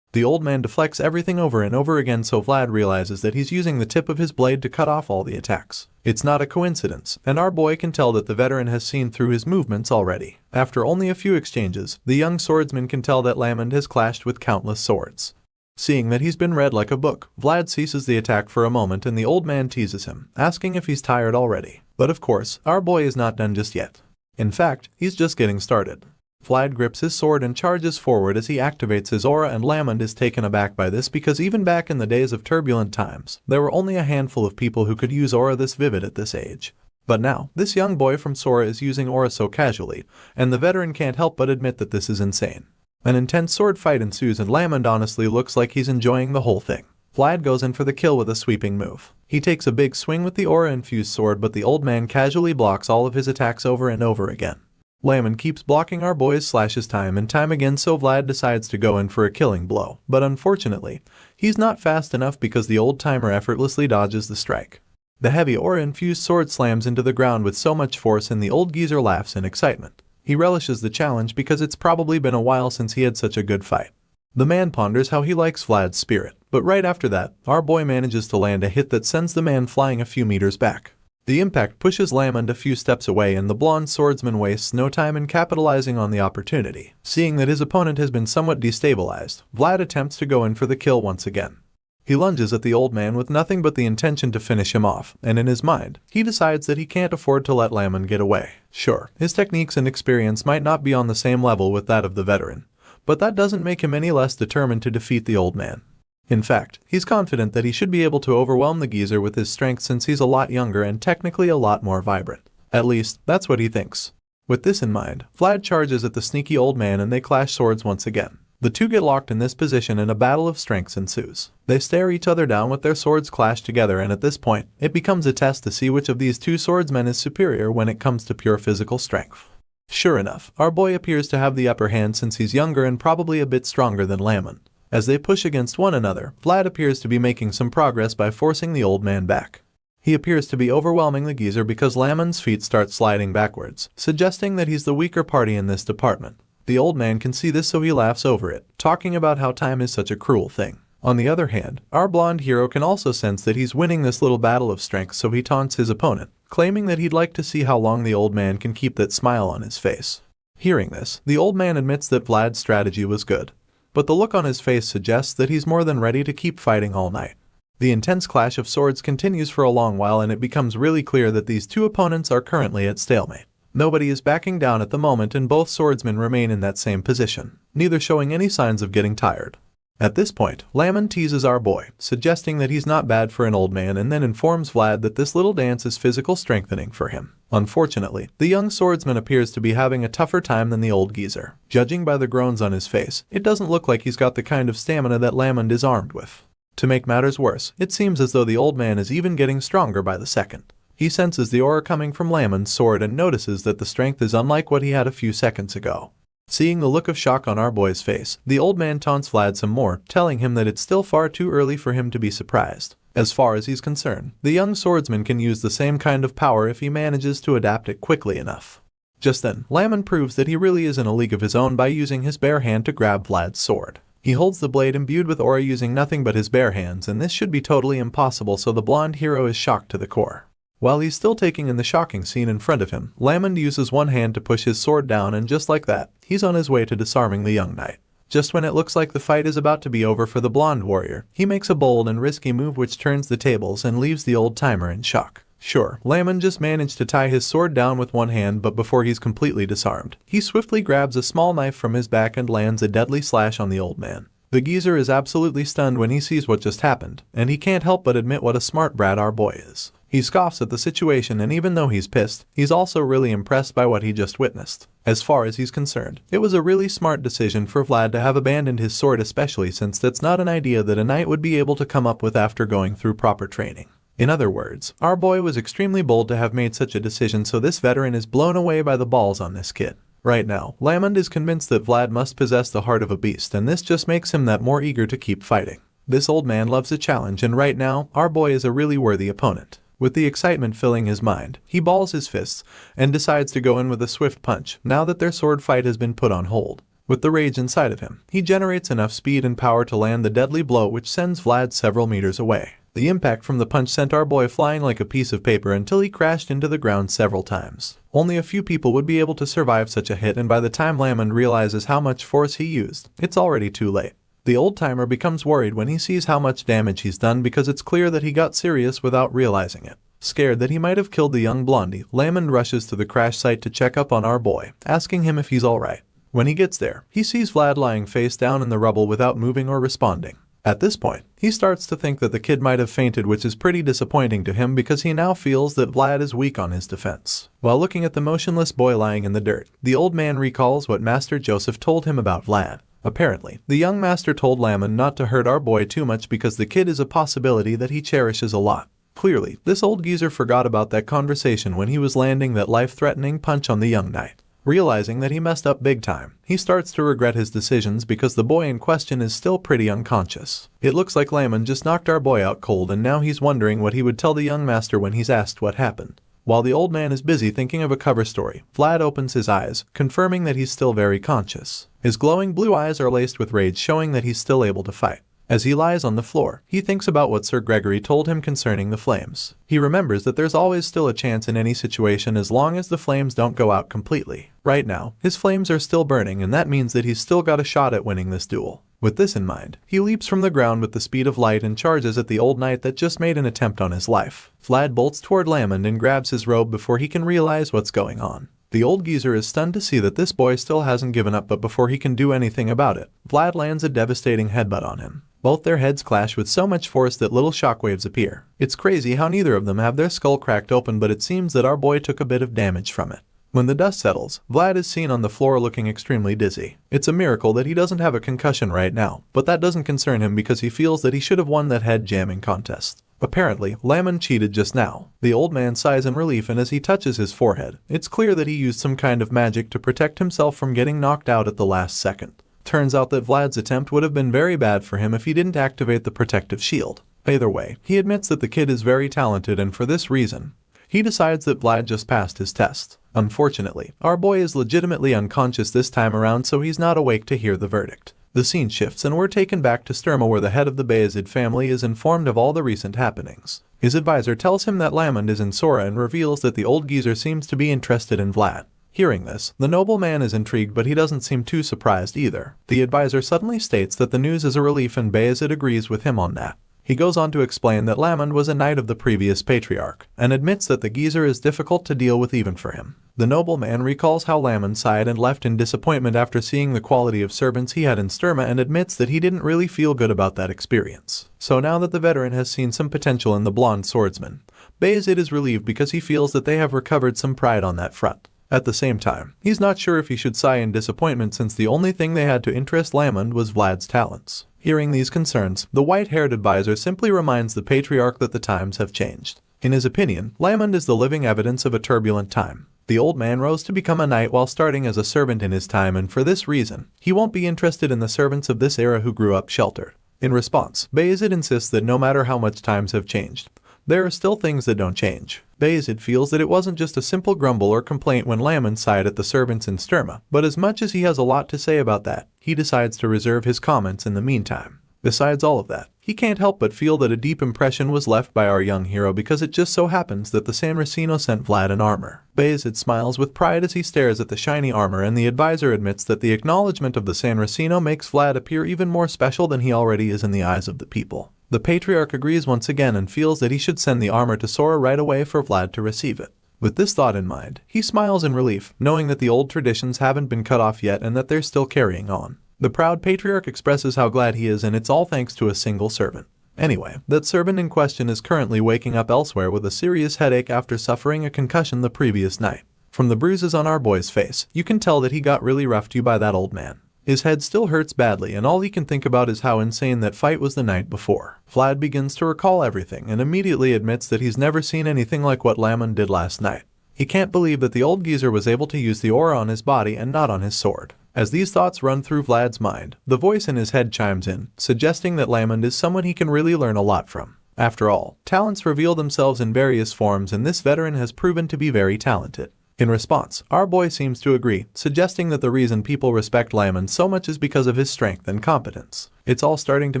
The old man deflects everything over and over again, so Vlad realizes that he's using the tip of his blade to cut off all the attacks. It's not a coincidence, and our boy can tell that the veteran has seen through his movements already. After only a few exchanges, the young swordsman can tell that Lamond has clashed with countless swords. Seeing that he's been read like a book, Vlad ceases the attack for a moment, and the old man teases him, asking if he's tired already. But of course, our boy is not done just yet. In fact, he's just getting started. Vlad grips his sword and charges forward as he activates his aura, and Lamond is taken aback by this because even back in the days of turbulent times, there were only a handful of people who could use aura this vivid at this age. But now, this young boy from Sora is using aura so casually, and the veteran can't help but admit that this is insane. An intense sword fight ensues, and Lamond honestly looks like he's enjoying the whole thing. Vlad goes in for the kill with a sweeping move. He takes a big swing with the aura-infused sword, but the old man casually blocks all of his attacks over and over again. Lamond keeps blocking our boy's slashes time and time again, so Vlad decides to go in for a killing blow, but unfortunately, he's not fast enough because the old-timer effortlessly dodges the strike. The heavy aura-infused sword slams into the ground with so much force, and the old geezer laughs in excitement. He relishes the challenge because it's probably been a while since he had such a good fight. The man ponders how he likes Vlad's spirit, but right after that, our boy manages to land a hit that sends the man flying a few meters back. The impact pushes Lamond a few steps away, and the blonde swordsman wastes no time in capitalizing on the opportunity. Seeing that his opponent has been somewhat destabilized, Vlad attempts to go in for the kill once again. He lunges at the old man with nothing but the intention to finish him off, and in his mind, he decides that he can't afford to let Lamond get away. Sure, his techniques and experience might not be on the same level with that of the veteran, but that doesn't make him any less determined to defeat the old man. In fact, he's confident that he should be able to overwhelm the geezer with his strength since he's a lot younger and technically a lot more vibrant. At least, that's what he thinks. With this in mind, Vlad charges at the sneaky old man and they clash swords once again. The two get locked in this position and a battle of strengths ensues. They stare each other down with their swords clashed together, and at this point, it becomes a test to see which of these two swordsmen is superior when it comes to pure physical strength. Sure enough, our boy appears to have the upper hand since he's younger and probably a bit stronger than Lamond. As they push against one another, Vlad appears to be making some progress by forcing the old man back. He appears to be overwhelming the geezer because Lamond's feet start sliding backwards, suggesting that he's the weaker party in this department. The old man can see this, so he laughs over it, talking about how time is such a cruel thing. On the other hand, our blonde hero can also sense that he's winning this little battle of strength, so he taunts his opponent, claiming that he'd like to see how long the old man can keep that smile on his face. Hearing this, the old man admits that Vlad's strategy was good, but the look on his face suggests that he's more than ready to keep fighting all night. The intense clash of swords continues for a long while, and it becomes really clear that these two opponents are currently at stalemate. Nobody is backing down at the moment, and both swordsmen remain in that same position, neither showing any signs of getting tired. At this point, Lamond teases our boy, suggesting that he's not bad for an old man, and then informs Vlad that this little dance is physical strengthening for him. Unfortunately, the young swordsman appears to be having a tougher time than the old geezer. Judging by the groans on his face, it doesn't look like he's got the kind of stamina that Lamond is armed with. To make matters worse, it seems as though the old man is even getting stronger by the second. He senses the aura coming from Lamond's sword and notices that the strength is unlike what he had a few seconds ago. Seeing the look of shock on our boy's face, the old man taunts Vlad some more, telling him that it's still far too early for him to be surprised. As far as he's concerned, the young swordsman can use the same kind of power if he manages to adapt it quickly enough. Just then, Lamond proves that he really is in a league of his own by using his bare hand to grab Vlad's sword. He holds the blade imbued with aura using nothing but his bare hands, and this should be totally impossible, so the blonde hero is shocked to the core. While he's still taking in the shocking scene in front of him, Lamond uses one hand to push his sword down, and just like that, he's on his way to disarming the young knight. Just when it looks like the fight is about to be over for the blonde warrior, he makes a bold and risky move which turns the tables and leaves the old timer in shock. Sure, Lamond just managed to tie his sword down with one hand, but before he's completely disarmed, he swiftly grabs a small knife from his back and lands a deadly slash on the old man. The geezer is absolutely stunned when he sees what just happened, and he can't help but admit what a smart brat our boy is. He scoffs at the situation, and even though he's pissed, he's also really impressed by what he just witnessed. As far as he's concerned, it was a really smart decision for Vlad to have abandoned his sword, especially since that's not an idea that a knight would be able to come up with after going through proper training. In other words, our boy was extremely bold to have made such a decision, so this veteran is blown away by the balls on this kid. Right now, Lamond is convinced that Vlad must possess the heart of a beast, and this just makes him that more eager to keep fighting. This old man loves a challenge, and right now, our boy is a really worthy opponent. With the excitement filling his mind, he balls his fists and decides to go in with a swift punch now that their sword fight has been put on hold. With the rage inside of him, he generates enough speed and power to land the deadly blow which sends Vlad several meters away. The impact from the punch sent our boy flying like a piece of paper until he crashed into the ground several times. Only a few people would be able to survive such a hit, and by the time Lamond realizes how much force he used, it's already too late. The old-timer becomes worried when he sees how much damage he's done because it's clear that he got serious without realizing it. Scared that he might have killed the young blondie, Lamond rushes to the crash site to check up on our boy, asking him if he's alright. When he gets there, he sees Vlad lying face down in the rubble without moving or responding. At this point, he starts to think that the kid might have fainted, which is pretty disappointing to him because he now feels that Vlad is weak on his defense. While looking at the motionless boy lying in the dirt, the old man recalls what Master Joseph told him about Vlad. Apparently, the young master told Lamond not to hurt our boy too much because the kid is a possibility that he cherishes a lot. Clearly, this old geezer forgot about that conversation when he was landing that life-threatening punch on the young knight. Realizing that he messed up big time, he starts to regret his decisions because the boy in question is still pretty unconscious. It looks like Lamond just knocked our boy out cold, and now he's wondering what he would tell the young master when he's asked what happened. While the old man is busy thinking of a cover story, Vlad opens his eyes, confirming that he's still very conscious. His glowing blue eyes are laced with rage, showing that he's still able to fight. As he lies on the floor, he thinks about what Sir Gregory told him concerning the flames. He remembers that there's always still a chance in any situation as long as the flames don't go out completely. Right now, his flames are still burning, and that means that he's still got a shot at winning this duel. With this in mind, he leaps from the ground with the speed of light and charges at the old knight that just made an attempt on his life. Vlad bolts toward Lamond and grabs his robe before he can realize what's going on. The old geezer is stunned to see that this boy still hasn't given up, but before he can do anything about it, Vlad lands a devastating headbutt on him. Both their heads clash with so much force that little shockwaves appear. It's crazy how neither of them have their skull cracked open, but it seems that our boy took a bit of damage from it. When the dust settles, Vlad is seen on the floor looking extremely dizzy. It's a miracle that he doesn't have a concussion right now, but that doesn't concern him because he feels that he should have won that head jamming contest. Apparently, Lamond cheated just now. The old man sighs in relief, and as he touches his forehead, it's clear that he used some kind of magic to protect himself from getting knocked out at the last second. Turns out that Vlad's attempt would have been very bad for him if he didn't activate the protective shield. Either way, he admits that the kid is very talented, and for this reason, he decides that Vlad just passed his test. Unfortunately, our boy is legitimately unconscious this time around, so he's not awake to hear the verdict. The scene shifts and we're taken back to Sturma, where the head of the Bayezid family is informed of all the recent happenings. His advisor tells him that Lamond is in Sora and reveals that the old geezer seems to be interested in Vlad. Hearing this, the nobleman is intrigued, but he doesn't seem too surprised either. The advisor suddenly states that the news is a relief, and Bayezid agrees with him on that. He goes on to explain that Lamond was a knight of the previous patriarch, and admits that the geezer is difficult to deal with even for him. The nobleman recalls how Lamon sighed and left in disappointment after seeing the quality of servants he had in Sturma and admits that he didn't really feel good about that experience. So now that the veteran has seen some potential in the blonde swordsman, Bayezid is relieved because he feels that they have recovered some pride on that front. At the same time, he's not sure if he should sigh in disappointment since the only thing they had to interest Lamond was Vlad's talents. Hearing these concerns, the white-haired advisor simply reminds the patriarch that the times have changed. In his opinion, Lamond is the living evidence of a turbulent time. The old man rose to become a knight while starting as a servant in his time, and for this reason, he won't be interested in the servants of this era who grew up sheltered. In response, Bayezid insists that no matter how much times have changed, there are still things that don't change. Bayezid feels that it wasn't just a simple grumble or complaint when Lamon sighed at the servants in Sturma, but as much as he has a lot to say about that, he decides to reserve his comments in the meantime. Besides all of that, he can't help but feel that a deep impression was left by our young hero because it just so happens that the San Racino sent Vlad an armor. Bayezid smiles with pride as he stares at the shiny armor, and the advisor admits that the acknowledgement of the San Racino makes Vlad appear even more special than he already is in the eyes of the people. The patriarch agrees once again and feels that he should send the armor to Sora right away for Vlad to receive it. With this thought in mind, he smiles in relief, knowing that the old traditions haven't been cut off yet and that they're still carrying on. The proud patriarch expresses how glad he is, and it's all thanks to a single servant. Anyway, that servant in question is currently waking up elsewhere with a serious headache after suffering a concussion the previous night. From the bruises on our boy's face, you can tell that he got really roughed to by that old man. His head still hurts badly, and all he can think about is how insane that fight was the night before. Vlad begins to recall everything and immediately admits that he's never seen anything like what Lamon did last night. He can't believe that the old geezer was able to use the aura on his body and not on his sword. As these thoughts run through Vlad's mind, the voice in his head chimes in, suggesting that Lamond is someone he can really learn a lot from. After all, talents reveal themselves in various forms, and this veteran has proven to be very talented. In response, our boy seems to agree, suggesting that the reason people respect Lamond so much is because of his strength and competence. It's all starting to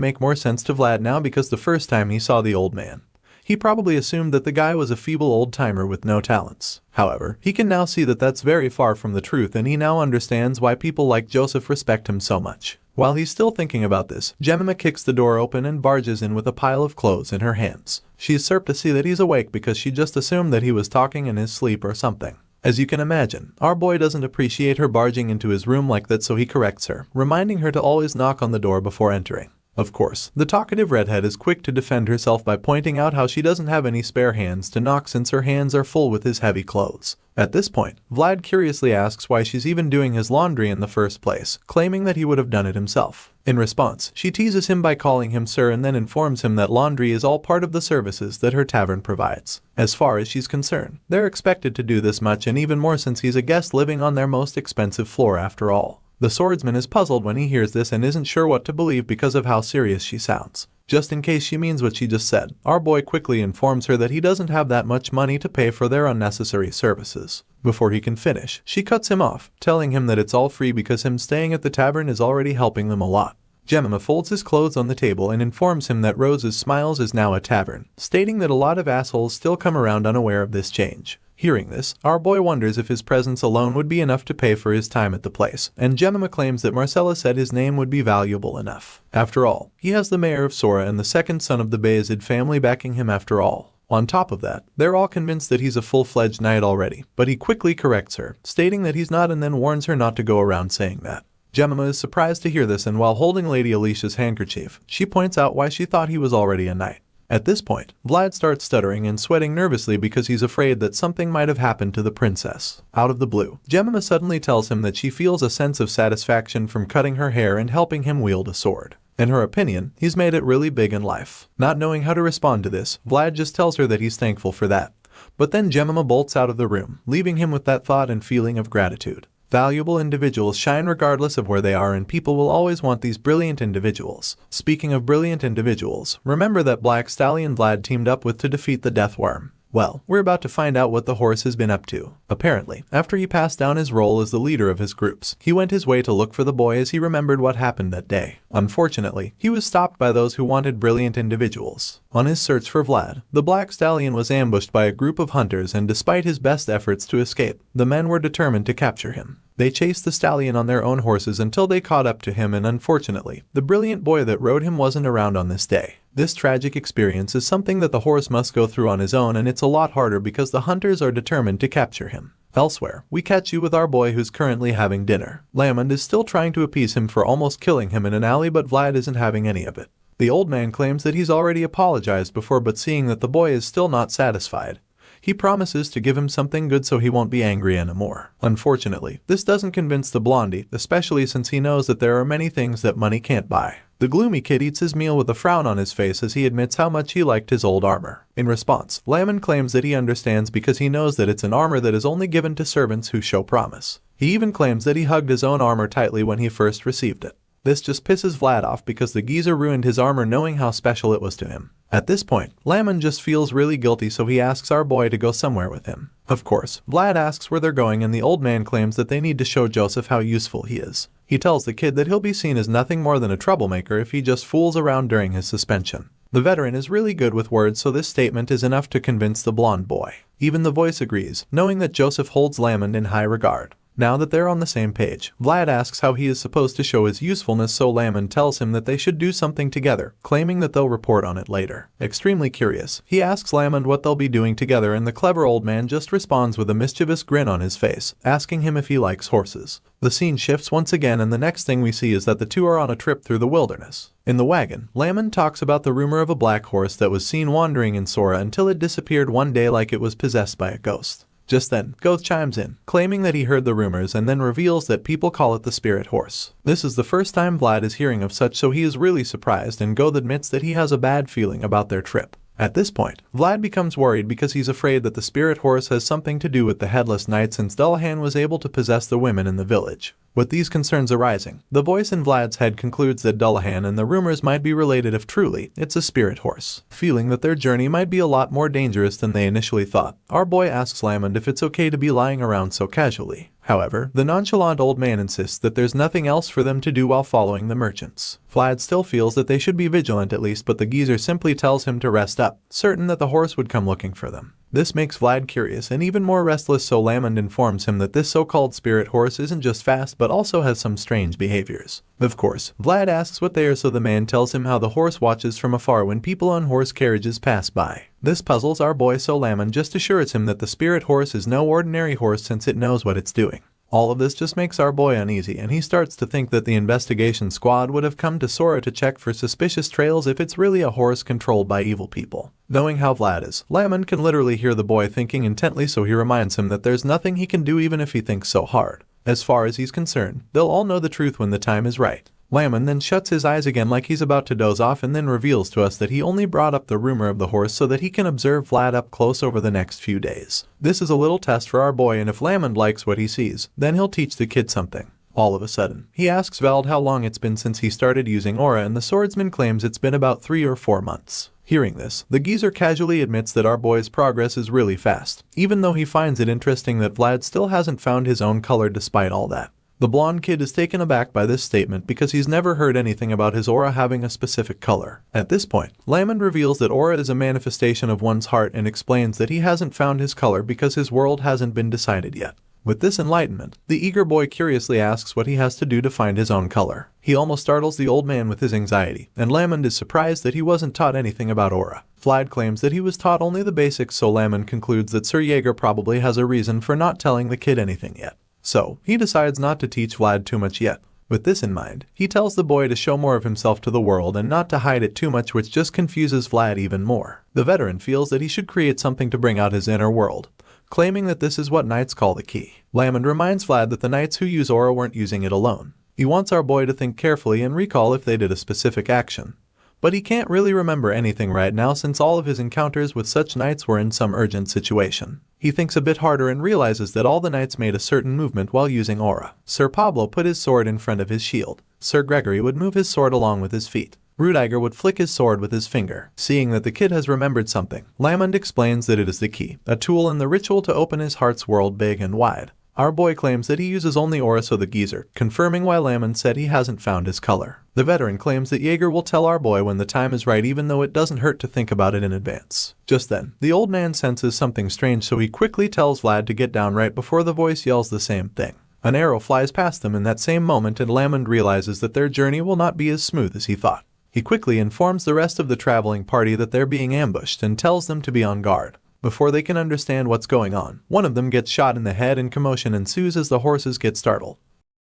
make more sense to Vlad now, because the first time he saw the old man, he probably assumed that the guy was a feeble old-timer with no talents. However, he can now see that that's very far from the truth, and he now understands why people like Joseph respect him so much. While he's still thinking about this, Jemima kicks the door open and barges in with a pile of clothes in her hands. She's surprised to see that he's awake because she just assumed that he was talking in his sleep or something. As you can imagine, our boy doesn't appreciate her barging into his room like that, so he corrects her, reminding her to always knock on the door before entering. Of course, the talkative redhead is quick to defend herself by pointing out how she doesn't have any spare hands to knock since her hands are full with his heavy clothes. At this point, Vlad curiously asks why she's even doing his laundry in the first place, claiming that he would have done it himself. In response, she teases him by calling him sir and then informs him that laundry is all part of the services that her tavern provides. As far as she's concerned, they're expected to do this much and even more since he's a guest living on their most expensive floor after all. The swordsman is puzzled when he hears this and isn't sure what to believe because of how serious she sounds. Just in case she means what she just said, our boy quickly informs her that he doesn't have that much money to pay for their unnecessary services. Before he can finish, she cuts him off, telling him that it's all free because him staying at the tavern is already helping them a lot. Jemima folds his clothes on the table and informs him that Rose's Smiles is now a tavern, stating that a lot of assholes still come around unaware of this change. Hearing this, our boy wonders if his presence alone would be enough to pay for his time at the place, and Jemima claims that Marcella said his name would be valuable enough. After all, he has the mayor of Sora and the second son of the Bayezid family backing him after all. On top of that, they're all convinced that he's a full-fledged knight already, but he quickly corrects her, stating that he's not, and then warns her not to go around saying that. Jemima is surprised to hear this, and while holding Lady Alicia's handkerchief, she points out why she thought he was already a knight. At this point, Vlad starts stuttering and sweating nervously because he's afraid that something might have happened to the princess. Out of the blue, Jemima suddenly tells him that she feels a sense of satisfaction from cutting her hair and helping him wield a sword. In her opinion, he's made it really big in life. Not knowing how to respond to this, Vlad just tells her that he's thankful for that. But then Jemima bolts out of the room, leaving him with that thought and feeling of gratitude. Valuable individuals shine regardless of where they are, and people will always want these brilliant individuals. Speaking of brilliant individuals, remember that Black Stallion Vlad teamed up with to defeat the Death Worm? Well, we're about to find out what the horse has been up to. Apparently, after he passed down his role as the leader of his groups, he went his way to look for the boy as he remembered what happened that day. Unfortunately, he was stopped by those who wanted brilliant individuals. On his search for Vlad, the Black Stallion was ambushed by a group of hunters, and despite his best efforts to escape, the men were determined to capture him. They chased the stallion on their own horses until they caught up to him, and unfortunately, the brilliant boy that rode him wasn't around on this day. This tragic experience is something that the horse must go through on his own, and it's a lot harder because the hunters are determined to capture him. Elsewhere, we catch you with our boy who's currently having dinner. Lamond is still trying to appease him for almost killing him in an alley, but Vlad isn't having any of it. The old man claims that he's already apologized before, but seeing that the boy is still not satisfied, he promises to give him something good so he won't be angry anymore. Unfortunately, this doesn't convince the blondie, especially since he knows that there are many things that money can't buy. The gloomy kid eats his meal with a frown on his face as he admits how much he liked his old armor. In response, Lamond claims that he understands because he knows that it's an armor that is only given to servants who show promise. He even claims that he hugged his own armor tightly when he first received it. This just pisses Vlad off because the geezer ruined his armor knowing how special it was to him. At this point, Lamond just feels really guilty, so he asks our boy to go somewhere with him. Of course, Vlad asks where they're going, and the old man claims that they need to show Joseph how useful he is. He tells the kid that he'll be seen as nothing more than a troublemaker if he just fools around during his suspension. The veteran is really good with words, so this statement is enough to convince the blonde boy. Even the voice agrees, knowing that Joseph holds Lamond in high regard. Now that they're on the same page, Vlad asks how he is supposed to show his usefulness, so Lamond tells him that they should do something together, claiming that they'll report on it later. Extremely curious, he asks Lamond what they'll be doing together, and the clever old man just responds with a mischievous grin on his face, asking him if he likes horses. The scene shifts once again, and the next thing we see is that the two are on a trip through the wilderness. In the wagon, Lamond talks about the rumor of a black horse that was seen wandering in Sora until it disappeared one day like it was possessed by a ghost. Just then, Goth chimes in, claiming that he heard the rumors, and then reveals that people call it the spirit horse. This is the first time Vlad is hearing of such, so he is really surprised, and Goth admits that he has a bad feeling about their trip. At this point, Vlad becomes worried because he's afraid that the spirit horse has something to do with the headless knight, since Dullahan was able to possess the women in the village. With these concerns arising, the voice in Vlad's head concludes that Dullahan and the rumors might be related if truly it's a spirit horse. Feeling that their journey might be a lot more dangerous than they initially thought, our boy asks Lamond if it's okay to be lying around so casually. However, the nonchalant old man insists that there's nothing else for them to do while following the merchants. Vlad still feels that they should be vigilant at least, but the geezer simply tells him to rest up, certain that the horse would come looking for them. This makes Vlad curious and even more restless, so Lamond informs him that this so-called spirit horse isn't just fast but also has some strange behaviors. Of course, Vlad asks what they are, so the man tells him how the horse watches from afar when people on horse carriages pass by. This puzzles our boy, so Lamond just assures him that the spirit horse is no ordinary horse since it knows what it's doing. All of this just makes our boy uneasy, and he starts to think that the investigation squad would have come to Sora to check for suspicious trails if it's really a horse controlled by evil people. Knowing how Vlad is, Lamond can literally hear the boy thinking intently, so he reminds him that there's nothing he can do even if he thinks so hard. As far as he's concerned, they'll all know the truth when the time is right. Lamond then shuts his eyes again like he's about to doze off, and then reveals to us that he only brought up the rumor of the horse so that he can observe Vlad up close over the next few days. This is a little test for our boy, and if Lamond likes what he sees, then he'll teach the kid something. All of a sudden, he asks Vald how long it's been since he started using aura, and the swordsman claims it's been about 3 or 4 months. Hearing this, the geezer casually admits that our boy's progress is really fast, even though he finds it interesting that Vlad still hasn't found his own color despite all that. The blonde kid is taken aback by this statement because he's never heard anything about his aura having a specific color. At this point, Lamond reveals that aura is a manifestation of one's heart and explains that he hasn't found his color because his world hasn't been decided yet. With this enlightenment, the eager boy curiously asks what he has to do to find his own color. He almost startles the old man with his anxiety, and Lamond is surprised that he wasn't taught anything about aura. Vlad claims that he was taught only the basics, so Lamond concludes that Sir Jaeger probably has a reason for not telling the kid anything yet. So, he decides not to teach Vlad too much yet. With this in mind, he tells the boy to show more of himself to the world and not to hide it too much, which just confuses Vlad even more. The veteran feels that he should create something to bring out his inner world, claiming that this is what knights call the key. Lamond reminds Vlad that the knights who use aura weren't using it alone. He wants our boy to think carefully and recall if they did a specific action. But he can't really remember anything right now since all of his encounters with such knights were in some urgent situation. He thinks a bit harder and realizes that all the knights made a certain movement while using aura. Sir Pablo put his sword in front of his shield. Sir Gregory would move his sword along with his feet. Rudiger would flick his sword with his finger. Seeing that the kid has remembered something, Lamond explains that it is the key, a tool in the ritual to open his heart's world big and wide. Our boy claims that he uses only aura, so the geezer, confirming why Lamond said he hasn't found his color. The veteran claims that Jaeger will tell our boy when the time is right, even though it doesn't hurt to think about it in advance. Just then, the old man senses something strange, so he quickly tells Vlad to get down right before the voice yells the same thing. An arrow flies past them in that same moment, and Lamond realizes that their journey will not be as smooth as he thought. He quickly informs the rest of the traveling party that they're being ambushed and tells them to be on guard. Before they can understand what's going on, one of them gets shot in the head and commotion ensues as the horses get startled.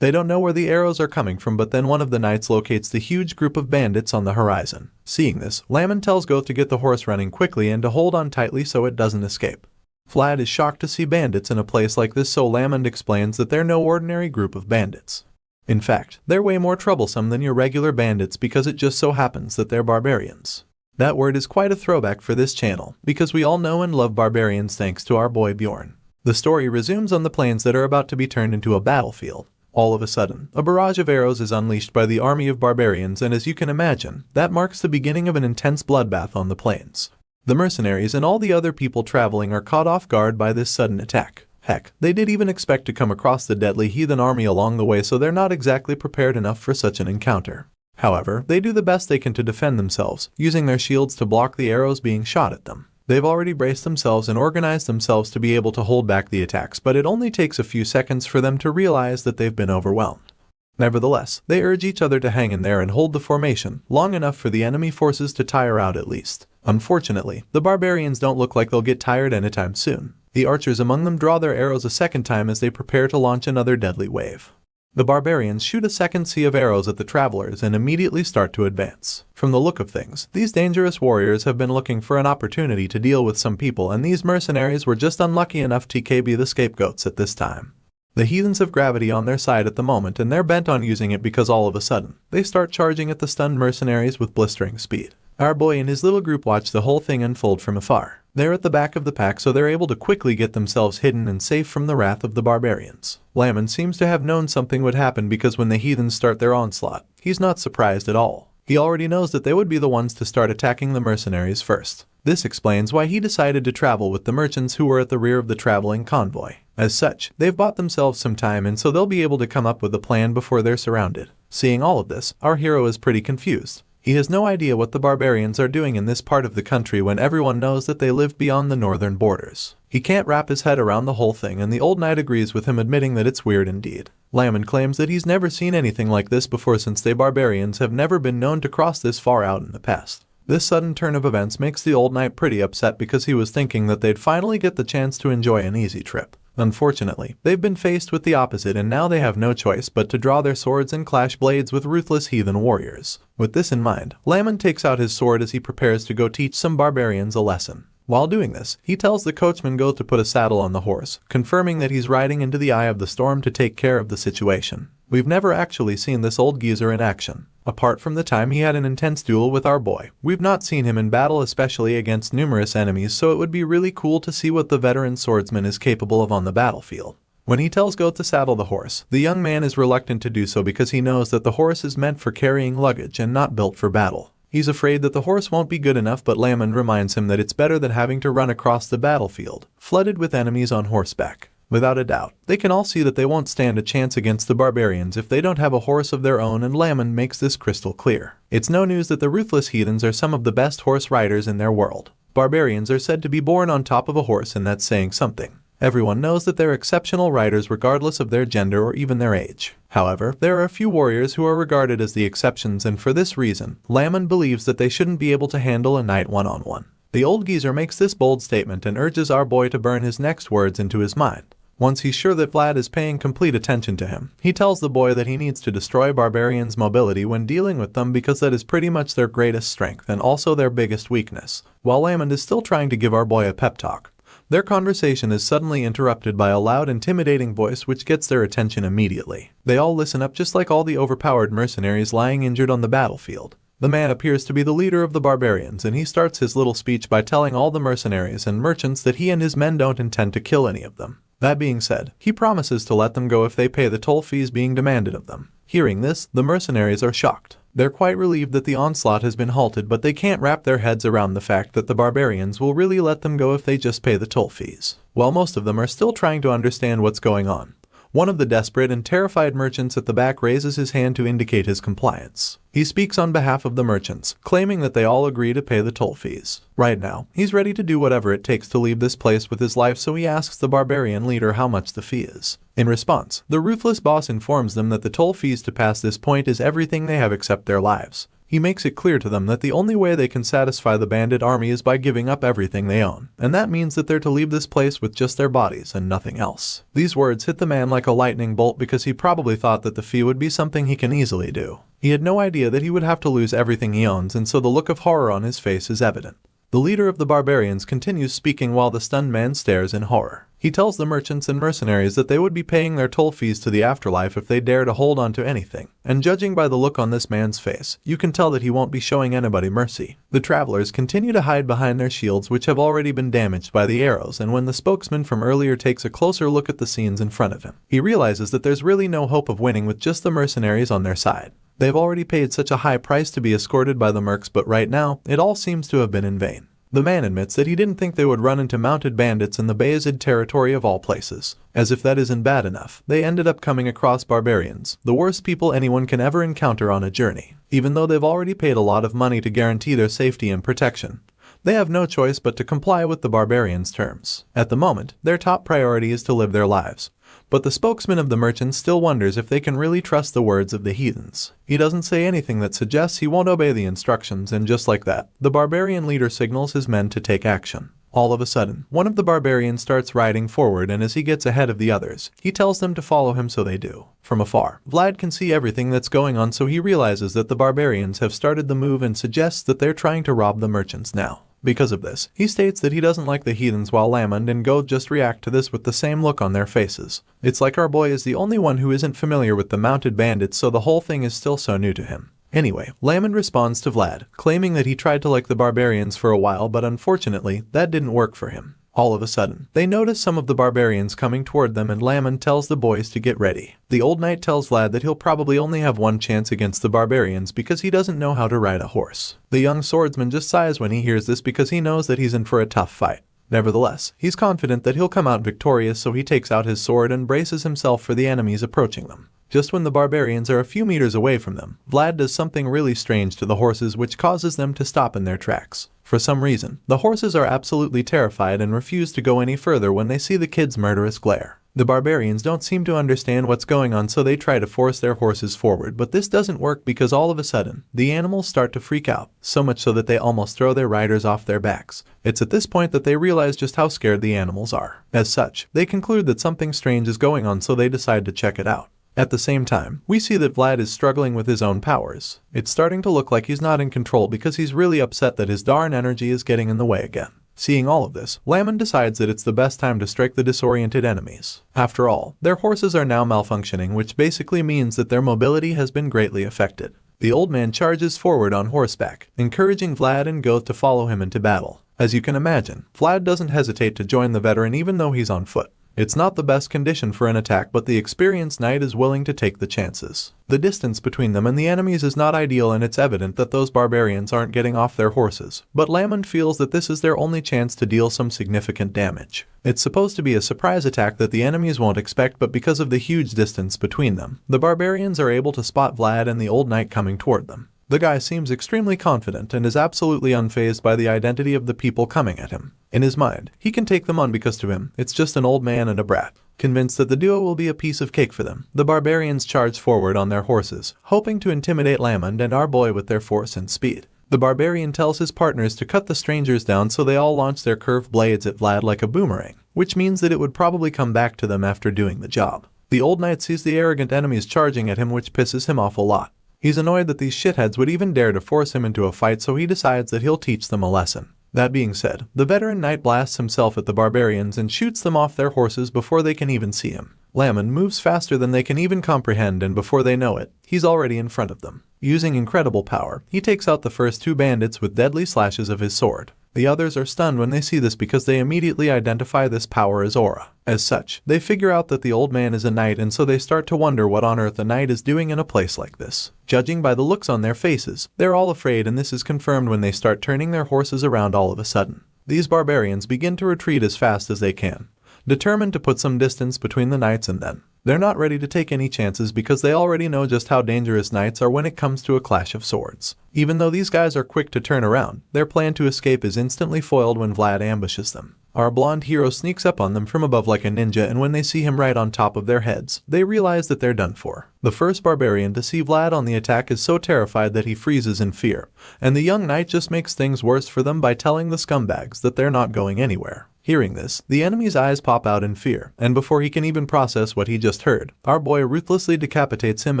They don't know where the arrows are coming from, but then one of the knights locates the huge group of bandits on the horizon. Seeing this, Lamon tells Goth to get the horse running quickly and to hold on tightly so it doesn't escape. Vlad is shocked to see bandits in a place like this, so Lamon explains that they're no ordinary group of bandits. In fact, they're way more troublesome than your regular bandits because it just so happens that they're barbarians. That word is quite a throwback for this channel, because we all know and love barbarians thanks to our boy Bjorn. The story resumes on the plains that are about to be turned into a battlefield. All of a sudden, a barrage of arrows is unleashed by the army of barbarians, and as you can imagine, that marks the beginning of an intense bloodbath on the plains. The mercenaries and all the other people traveling are caught off guard by this sudden attack. Heck, they did even expect to come across the deadly heathen army along the way, so they're not exactly prepared enough for such an encounter. However, they do the best they can to defend themselves, using their shields to block the arrows being shot at them. They've already braced themselves and organized themselves to be able to hold back the attacks, but it only takes a few seconds for them to realize that they've been overwhelmed. Nevertheless, they urge each other to hang in there and hold the formation long enough for the enemy forces to tire out at least. Unfortunately, the barbarians don't look like they'll get tired anytime soon. The archers among them draw their arrows a second time as they prepare to launch another deadly wave. The barbarians shoot a second sea of arrows at the travelers and immediately start to advance. From the look of things, these dangerous warriors have been looking for an opportunity to deal with some people, and these mercenaries were just unlucky enough to be the scapegoats at this time. The heathens have gravity on their side at the moment, and they're bent on using it because all of a sudden, they start charging at the stunned mercenaries with blistering speed. Our boy and his little group watch the whole thing unfold from afar. They're at the back of the pack, so they're able to quickly get themselves hidden and safe from the wrath of the barbarians. Lamon seems to have known something would happen because when the heathens start their onslaught, he's not surprised at all. He already knows that they would be the ones to start attacking the mercenaries first. This explains why he decided to travel with the merchants who were at the rear of the traveling convoy. As such, they've bought themselves some time, and so they'll be able to come up with a plan before they're surrounded. Seeing all of this, our hero is pretty confused. He has no idea what the barbarians are doing in this part of the country when everyone knows that they live beyond the northern borders. He can't wrap his head around the whole thing, and the old knight agrees with him, admitting that it's weird indeed. Lamon claims that he's never seen anything like this before, since they barbarians have never been known to cross this far out in the past. This sudden turn of events makes the old knight pretty upset because he was thinking that they'd finally get the chance to enjoy an easy trip. Unfortunately, they've been faced with the opposite, and now they have no choice but to draw their swords and clash blades with ruthless heathen warriors. With this in mind, Lamon takes out his sword as he prepares to go teach some barbarians a lesson. While doing this, he tells the coachman Goth to put a saddle on the horse, confirming that he's riding into the eye of the storm to take care of the situation. We've never actually seen this old geezer in action. Apart from the time he had an intense duel with our boy, we've not seen him in battle, especially against numerous enemies, so it would be really cool to see what the veteran swordsman is capable of on the battlefield. When he tells Goth to saddle the horse, the young man is reluctant to do so because he knows that the horse is meant for carrying luggage and not built for battle. He's afraid that the horse won't be good enough, but Lamon reminds him that it's better than having to run across the battlefield, flooded with enemies on horseback. Without a doubt, they can all see that they won't stand a chance against the barbarians if they don't have a horse of their own, and Lamon makes this crystal clear. It's no news that the ruthless heathens are some of the best horse riders in their world. Barbarians are said to be born on top of a horse, and that's saying something. Everyone knows that they're exceptional riders regardless of their gender or even their age. However, there are a few warriors who are regarded as the exceptions, and for this reason, Lamon believes that they shouldn't be able to handle a knight one-on-one. The old geezer makes this bold statement and urges our boy to burn his next words into his mind. Once he's sure that Vlad is paying complete attention to him, he tells the boy that he needs to destroy barbarians' mobility when dealing with them because that is pretty much their greatest strength and also their biggest weakness. While Lamon is still trying to give our boy a pep talk, their conversation is suddenly interrupted by a loud, intimidating voice which gets their attention immediately. They all listen up, just like all the overpowered mercenaries lying injured on the battlefield. The man appears to be the leader of the barbarians, and he starts his little speech by telling all the mercenaries and merchants that he and his men don't intend to kill any of them. That being said, he promises to let them go if they pay the toll fees being demanded of them. Hearing this, the mercenaries are shocked. They're quite relieved that the onslaught has been halted, but they can't wrap their heads around the fact that the barbarians will really let them go if they just pay the toll fees. While most of them are still trying to understand what's going on, one of the desperate and terrified merchants at the back raises his hand to indicate his compliance. He speaks on behalf of the merchants, claiming that they all agree to pay the toll fees. Right now, he's ready to do whatever it takes to leave this place with his life, so he asks the barbarian leader how much the fee is. In response, the ruthless boss informs them that the toll fees to pass this point is everything they have except their lives. He makes it clear to them that the only way they can satisfy the bandit army is by giving up everything they own, and that means that they're to leave this place with just their bodies and nothing else. These words hit the man like a lightning bolt because he probably thought that the fee would be something he can easily do. He had no idea that he would have to lose everything he owns, and so the look of horror on his face is evident. The leader of the barbarians continues speaking while the stunned man stares in horror. He tells the merchants and mercenaries that they would be paying their toll fees to the afterlife if they dare to hold on to anything, and judging by the look on this man's face, you can tell that he won't be showing anybody mercy. The travelers continue to hide behind their shields, which have already been damaged by the arrows, and when the spokesman from earlier takes a closer look at the scenes in front of him, he realizes that there's really no hope of winning with just the mercenaries on their side. They've already paid such a high price to be escorted by the mercs, but right now, it all seems to have been in vain. The man admits that he didn't think they would run into mounted bandits in the Bayezid territory of all places. As if that isn't bad enough, they ended up coming across barbarians, the worst people anyone can ever encounter on a journey. Even though they've already paid a lot of money to guarantee their safety and protection, they have no choice but to comply with the barbarians' terms. At the moment, their top priority is to live their lives. But the spokesman of the merchants still wonders if they can really trust the words of the heathens. He doesn't say anything that suggests he won't obey the instructions, and just like that, the barbarian leader signals his men to take action. All of a sudden, one of the barbarians starts riding forward, and as he gets ahead of the others, he tells them to follow him, so they do. From afar, Vlad can see everything that's going on, so he realizes that the barbarians have started the move and suggests that they're trying to rob the merchants now. Because of this, he states that he doesn't like the heathens, while Lamond and Goat just react to this with the same look on their faces. It's like our boy is the only one who isn't familiar with the mounted bandits, so the whole thing is still so new to him. Anyway, Lamond responds to Vlad, claiming that he tried to like the barbarians for a while, but unfortunately, that didn't work for him. All of a sudden, they notice some of the barbarians coming toward them, and Lamond tells the boys to get ready. The old knight tells Vlad that he'll probably only have one chance against the barbarians because he doesn't know how to ride a horse. The young swordsman just sighs when he hears this because he knows that he's in for a tough fight. Nevertheless, he's confident that he'll come out victorious, so he takes out his sword and braces himself for the enemies approaching them. Just when the barbarians are a few meters away from them, Vlad does something really strange to the horses which causes them to stop in their tracks. For some reason, the horses are absolutely terrified and refuse to go any further when they see the kid's murderous glare. The barbarians don't seem to understand what's going on, so they try to force their horses forward, but this doesn't work because all of a sudden, the animals start to freak out, so much so that they almost throw their riders off their backs. It's at this point that they realize just how scared the animals are. As such, they conclude that something strange is going on, so they decide to check it out. At the same time, we see that Vlad is struggling with his own powers. It's starting to look like he's not in control because he's really upset that his darn energy is getting in the way again. Seeing all of this, Lamond decides that it's the best time to strike the disoriented enemies. After all, their horses are now malfunctioning, which basically means that their mobility has been greatly affected. The old man charges forward on horseback, encouraging Vlad and Goth to follow him into battle. As you can imagine, Vlad doesn't hesitate to join the veteran even though he's on foot. It's not the best condition for an attack, but the experienced knight is willing to take the chances. The distance between them and the enemies is not ideal, and it's evident that those barbarians aren't getting off their horses, but Lamond feels that this is their only chance to deal some significant damage. It's supposed to be a surprise attack that the enemies won't expect, but because of the huge distance between them, the barbarians are able to spot Vlad and the old knight coming toward them. The guy seems extremely confident and is absolutely unfazed by the identity of the people coming at him. In his mind, he can take them on because to him, it's just an old man and a brat. Convinced that the duo will be a piece of cake for them, the barbarians charge forward on their horses, hoping to intimidate Lamond and our boy with their force and speed. The barbarian tells his partners to cut the strangers down, so they all launch their curved blades at Vlad like a boomerang, which means that it would probably come back to them after doing the job. The old knight sees the arrogant enemies charging at him, which pisses him off a lot. He's annoyed that these shitheads would even dare to force him into a fight, so he decides that he'll teach them a lesson. That being said, the veteran knight blasts himself at the barbarians and shoots them off their horses before they can even see him. Lamond moves faster than they can even comprehend, and before they know it, he's already in front of them. Using incredible power, he takes out the first two bandits with deadly slashes of his sword. The others are stunned when they see this because they immediately identify this power as aura. As such, they figure out that the old man is a knight, and so they start to wonder what on earth a knight is doing in a place like this. Judging by the looks on their faces, they're all afraid, and this is confirmed when they start turning their horses around all of a sudden. These barbarians begin to retreat as fast as they can, determined to put some distance between the knights and them. They're not ready to take any chances because they already know just how dangerous knights are when it comes to a clash of swords. Even though these guys are quick to turn around, their plan to escape is instantly foiled when Vlad ambushes them. Our blonde hero sneaks up on them from above like a ninja, and when they see him right on top of their heads, they realize that they're done for. The first barbarian to see Vlad on the attack is so terrified that he freezes in fear, and the young knight just makes things worse for them by telling the scumbags that they're not going anywhere. Hearing this, the enemy's eyes pop out in fear, and before he can even process what he just heard, our boy ruthlessly decapitates him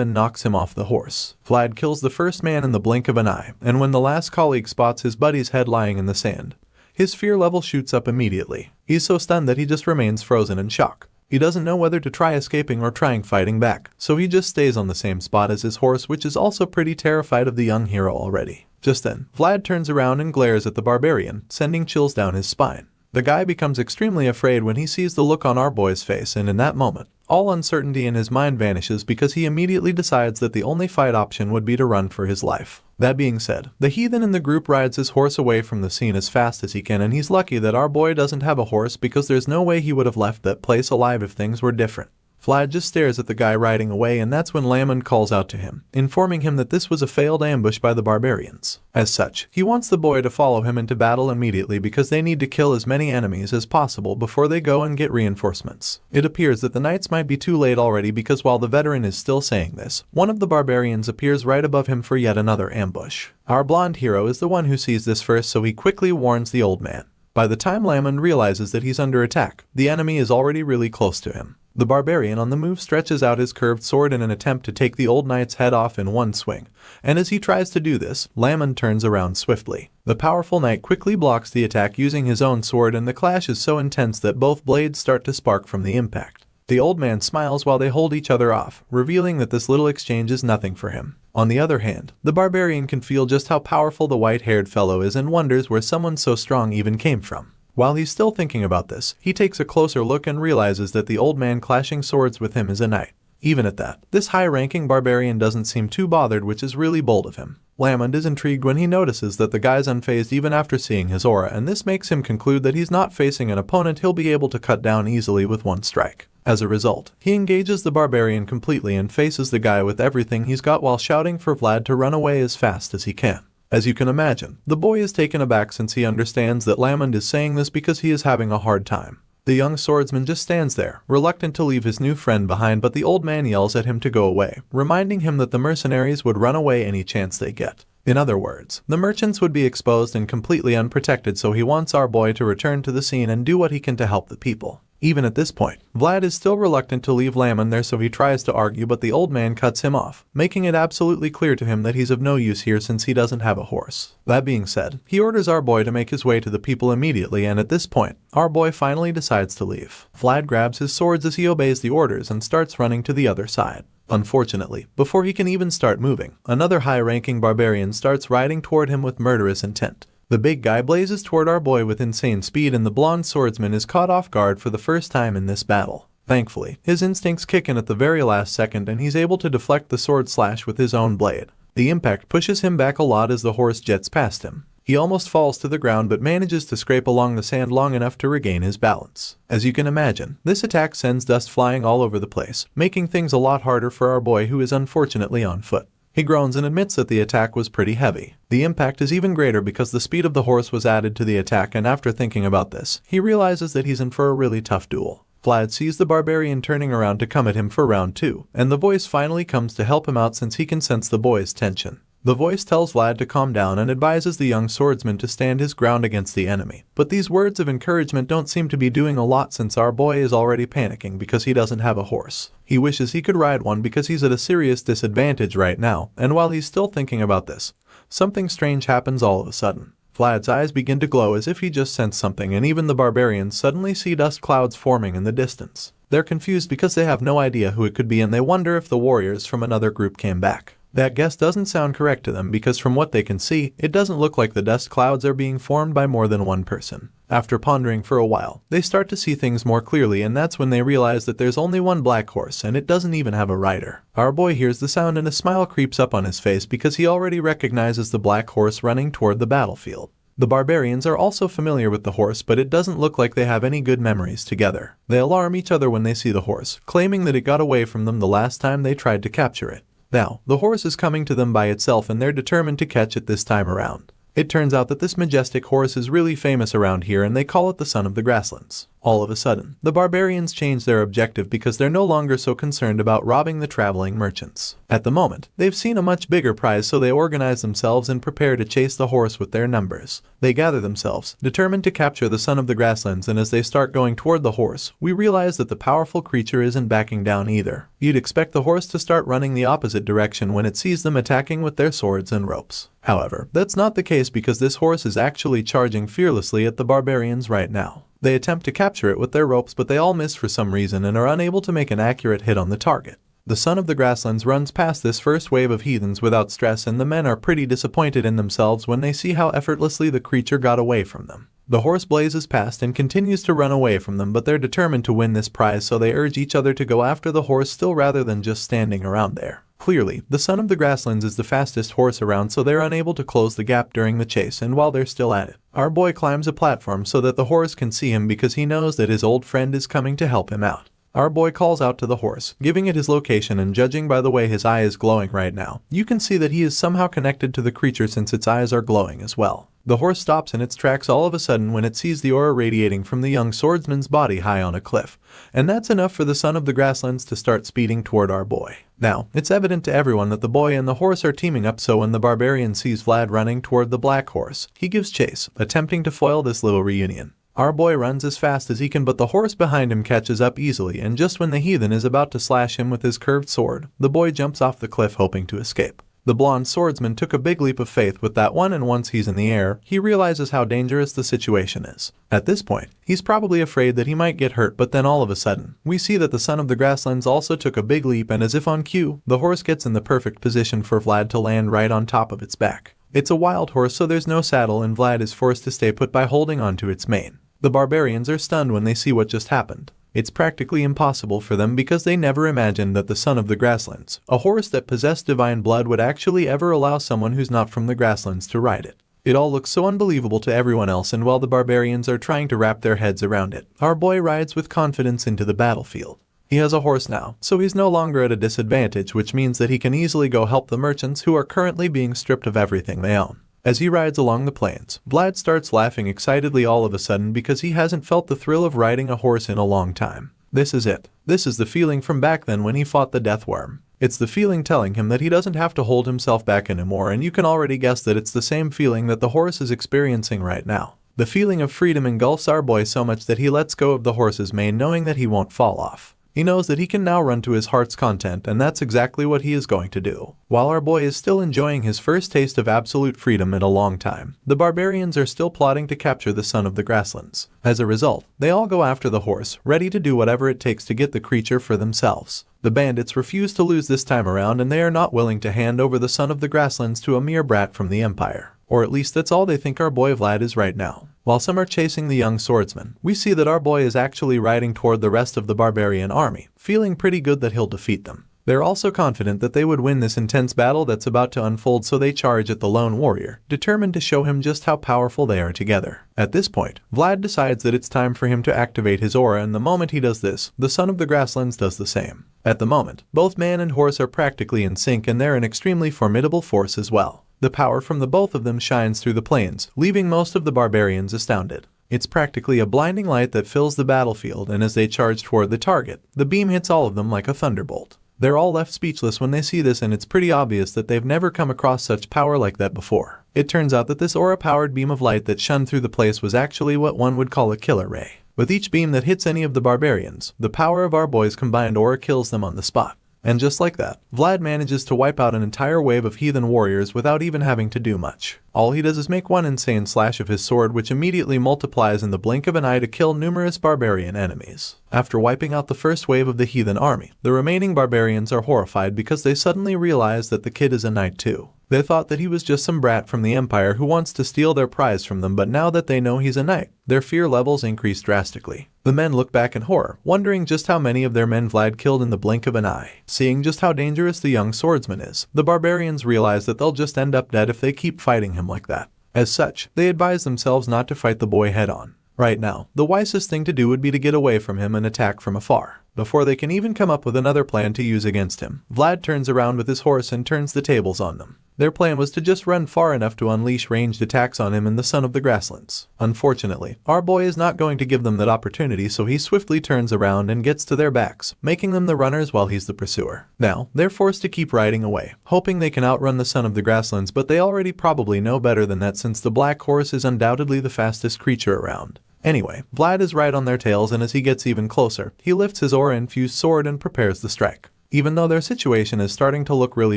and knocks him off the horse. Vlad kills the first man in the blink of an eye, and when the last colleague spots his buddy's head lying in the sand, his fear level shoots up immediately. He's so stunned that he just remains frozen in shock. He doesn't know whether to try escaping or trying fighting back, so he just stays on the same spot as his horse, which is also pretty terrified of the young hero already. Just then, Vlad turns around and glares at the barbarian, sending chills down his spine. The guy becomes extremely afraid when he sees the look on our boy's face, and in that moment, all uncertainty in his mind vanishes because he immediately decides that the only fight option would be to run for his life. That being said, the heathen in the group rides his horse away from the scene as fast as he can, and he's lucky that our boy doesn't have a horse because there's no way he would have left that place alive if things were different. Vlad just stares at the guy riding away, and that's when Lamon calls out to him, informing him that this was a failed ambush by the barbarians. As such, he wants the boy to follow him into battle immediately because they need to kill as many enemies as possible before they go and get reinforcements. It appears that the knights might be too late already because while the veteran is still saying this, one of the barbarians appears right above him for yet another ambush. Our blonde hero is the one who sees this first, so he quickly warns the old man. By the time Lamon realizes that he's under attack, the enemy is already really close to him. The barbarian on the move stretches out his curved sword in an attempt to take the old knight's head off in one swing, and as he tries to do this, Lamon turns around swiftly. The powerful knight quickly blocks the attack using his own sword, and the clash is so intense that both blades start to spark from the impact. The old man smiles while they hold each other off, revealing that this little exchange is nothing for him. On the other hand, the barbarian can feel just how powerful the white-haired fellow is and wonders where someone so strong even came from. While he's still thinking about this, he takes a closer look and realizes that the old man clashing swords with him is a knight. Even at that, this high-ranking barbarian doesn't seem too bothered, which is really bold of him. Lamond is intrigued when he notices that the guy's unfazed even after seeing his aura, and this makes him conclude that he's not facing an opponent he'll be able to cut down easily with one strike. As a result, he engages the barbarian completely and faces the guy with everything he's got while shouting for Vlad to run away as fast as he can. As you can imagine, the boy is taken aback since he understands that Lamond is saying this because he is having a hard time. The young swordsman just stands there, reluctant to leave his new friend behind, but the old man yells at him to go away, reminding him that the mercenaries would run away any chance they get. In other words, the merchants would be exposed and completely unprotected, so he wants our boy to return to the scene and do what he can to help the people. Even at this point, Vlad is still reluctant to leave Lamon there, so he tries to argue, but the old man cuts him off, making it absolutely clear to him that he's of no use here since he doesn't have a horse. That being said, he orders our boy to make his way to the people immediately, and at this point, our boy finally decides to leave. Vlad grabs his swords as he obeys the orders and starts running to the other side. Unfortunately, before he can even start moving, another high-ranking barbarian starts riding toward him with murderous intent. The big guy blazes toward our boy with insane speed, and the blonde swordsman is caught off guard for the first time in this battle. Thankfully, his instincts kick in at the very last second and he's able to deflect the sword slash with his own blade. The impact pushes him back a lot as the horse jets past him. He almost falls to the ground but manages to scrape along the sand long enough to regain his balance. As you can imagine, this attack sends dust flying all over the place, making things a lot harder for our boy, who is unfortunately on foot. He groans and admits that the attack was pretty heavy. The impact is even greater because the speed of the horse was added to the attack, and after thinking about this, he realizes that he's in for a really tough duel. Vlad sees the barbarian turning around to come at him for round 2, and the voice finally comes to help him out since he can sense the boy's tension. The voice tells Vlad to calm down and advises the young swordsman to stand his ground against the enemy. But these words of encouragement don't seem to be doing a lot since our boy is already panicking because he doesn't have a horse. He wishes he could ride one because he's at a serious disadvantage right now, and while he's still thinking about this, something strange happens all of a sudden. Vlad's eyes begin to glow as if he just sensed something, and even the barbarians suddenly see dust clouds forming in the distance. They're confused because they have no idea who it could be, and they wonder if the warriors from another group came back. That guess doesn't sound correct to them because from what they can see, it doesn't look like the dust clouds are being formed by more than one person. After pondering for a while, they start to see things more clearly, and that's when they realize that there's only one black horse and it doesn't even have a rider. Our boy hears the sound and a smile creeps up on his face because he already recognizes the black horse running toward the battlefield. The barbarians are also familiar with the horse, but it doesn't look like they have any good memories together. They alarm each other when they see the horse, claiming that it got away from them the last time they tried to capture it. Now, the horse is coming to them by itself and they're determined to catch it this time around. It turns out that this majestic horse is really famous around here and they call it the Son of the Grasslands. All of a sudden, the barbarians change their objective because they're no longer so concerned about robbing the traveling merchants. At the moment, they've seen a much bigger prize, so they organize themselves and prepare to chase the horse with their numbers. They gather themselves, determined to capture the Son of the Grasslands, and as they start going toward the horse, we realize that the powerful creature isn't backing down either. You'd expect the horse to start running the opposite direction when it sees them attacking with their swords and ropes. However, that's not the case because this horse is actually charging fearlessly at the barbarians right now. They attempt to capture it with their ropes, but they all miss for some reason and are unable to make an accurate hit on the target. The Son of the Grasslands runs past this first wave of heathens without stress, and the men are pretty disappointed in themselves when they see how effortlessly the creature got away from them. The horse blazes past and continues to run away from them, but they're determined to win this prize, so they urge each other to go after the horse still rather than just standing around there. Clearly, the Son of the Grasslands is the fastest horse around, so they're unable to close the gap during the chase, and while they're still at it, our boy climbs a platform so that the horse can see him because he knows that his old friend is coming to help him out. Our boy calls out to the horse, giving it his location, and judging by the way his eye is glowing right now, you can see that he is somehow connected to the creature since its eyes are glowing as well. The horse stops in its tracks all of a sudden when it sees the aura radiating from the young swordsman's body high on a cliff, and that's enough for the Son of the Grasslands to start speeding toward our boy. Now, it's evident to everyone that the boy and the horse are teaming up, so when the barbarian sees Vlad running toward the black horse, he gives chase, attempting to foil this little reunion. Our boy runs as fast as he can, but the horse behind him catches up easily, and just when the heathen is about to slash him with his curved sword, the boy jumps off the cliff hoping to escape. The blonde swordsman took a big leap of faith with that one, and once he's in the air, he realizes how dangerous the situation is. At this point, he's probably afraid that he might get hurt, but then all of a sudden, we see that the Son of the Grasslands also took a big leap, and as if on cue, the horse gets in the perfect position for Vlad to land right on top of its back. It's a wild horse, so there's no saddle, and Vlad is forced to stay put by holding onto its mane. The barbarians are stunned when they see what just happened. It's practically impossible for them because they never imagined that the Son of the Grasslands, a horse that possessed divine blood, would actually ever allow someone who's not from the grasslands to ride it. It all looks so unbelievable to everyone else, and while the barbarians are trying to wrap their heads around it, our boy rides with confidence into the battlefield. He has a horse now, so he's no longer at a disadvantage, which means that he can easily go help the merchants who are currently being stripped of everything they own. As he rides along the plains, Vlad starts laughing excitedly all of a sudden because he hasn't felt the thrill of riding a horse in a long time. This is it. This is the feeling from back then when he fought the death worm. It's the feeling telling him that he doesn't have to hold himself back anymore, and you can already guess that it's the same feeling that the horse is experiencing right now. The feeling of freedom engulfs our boy so much that he lets go of the horse's mane, knowing that he won't fall off. He knows that he can now run to his heart's content, and that's exactly what he is going to do. While our boy is still enjoying his first taste of absolute freedom in a long time, the barbarians are still plotting to capture the Son of the Grasslands. As a result, they all go after the horse, ready to do whatever it takes to get the creature for themselves. The bandits refuse to lose this time around, and they are not willing to hand over the Son of the Grasslands to a mere brat from the Empire. Or at least that's all they think our boy Vlad is right now. While some are chasing the young swordsman, we see that our boy is actually riding toward the rest of the barbarian army, feeling pretty good that he'll defeat them. They're also confident that they would win this intense battle that's about to unfold, so they charge at the lone warrior, determined to show him just how powerful they are together. At this point, Vlad decides that it's time for him to activate his aura, and the moment he does this, the Son of the Grasslands does the same. At the moment, both man and horse are practically in sync, and they're an extremely formidable force as well. The power from the both of them shines through the plains, leaving most of the barbarians astounded. It's practically a blinding light that fills the battlefield, and as they charge toward the target, the beam hits all of them like a thunderbolt. They're all left speechless when they see this, and it's pretty obvious that they've never come across such power like that before. It turns out that this aura-powered beam of light that shone through the place was actually what one would call a killer ray. With each beam that hits any of the barbarians, the power of our boy's combined aura kills them on the spot. And just like that, Vlad manages to wipe out an entire wave of heathen warriors without even having to do much. All he does is make one insane slash of his sword, which immediately multiplies in the blink of an eye to kill numerous barbarian enemies. After wiping out the first wave of the heathen army, the remaining barbarians are horrified because they suddenly realize that the kid is a knight too. They thought that he was just some brat from the Empire who wants to steal their prize from them, but now that they know he's a knight, their fear levels increase drastically. The men look back in horror, wondering just how many of their men Vlad killed in the blink of an eye. Seeing just how dangerous the young swordsman is, the barbarians realize that they'll just end up dead if they keep fighting him like that. As such, they advise themselves not to fight the boy head on. Right now, the wisest thing to do would be to get away from him and attack from afar. before they can even come up with another plan to use against him. Vlad turns around with his horse and turns the tables on them. Their plan was to just run far enough to unleash ranged attacks on him and the Son of the Grasslands. Unfortunately, our boy is not going to give them that opportunity, so he swiftly turns around and gets to their backs, making them the runners while he's the pursuer. Now, they're forced to keep riding away, hoping they can outrun the Son of the Grasslands, but they already probably know better than that since the black horse is undoubtedly the fastest creature around. Anyway, Vlad is right on their tails, and as he gets even closer, he lifts his aura-infused sword and prepares the strike. Even though their situation is starting to look really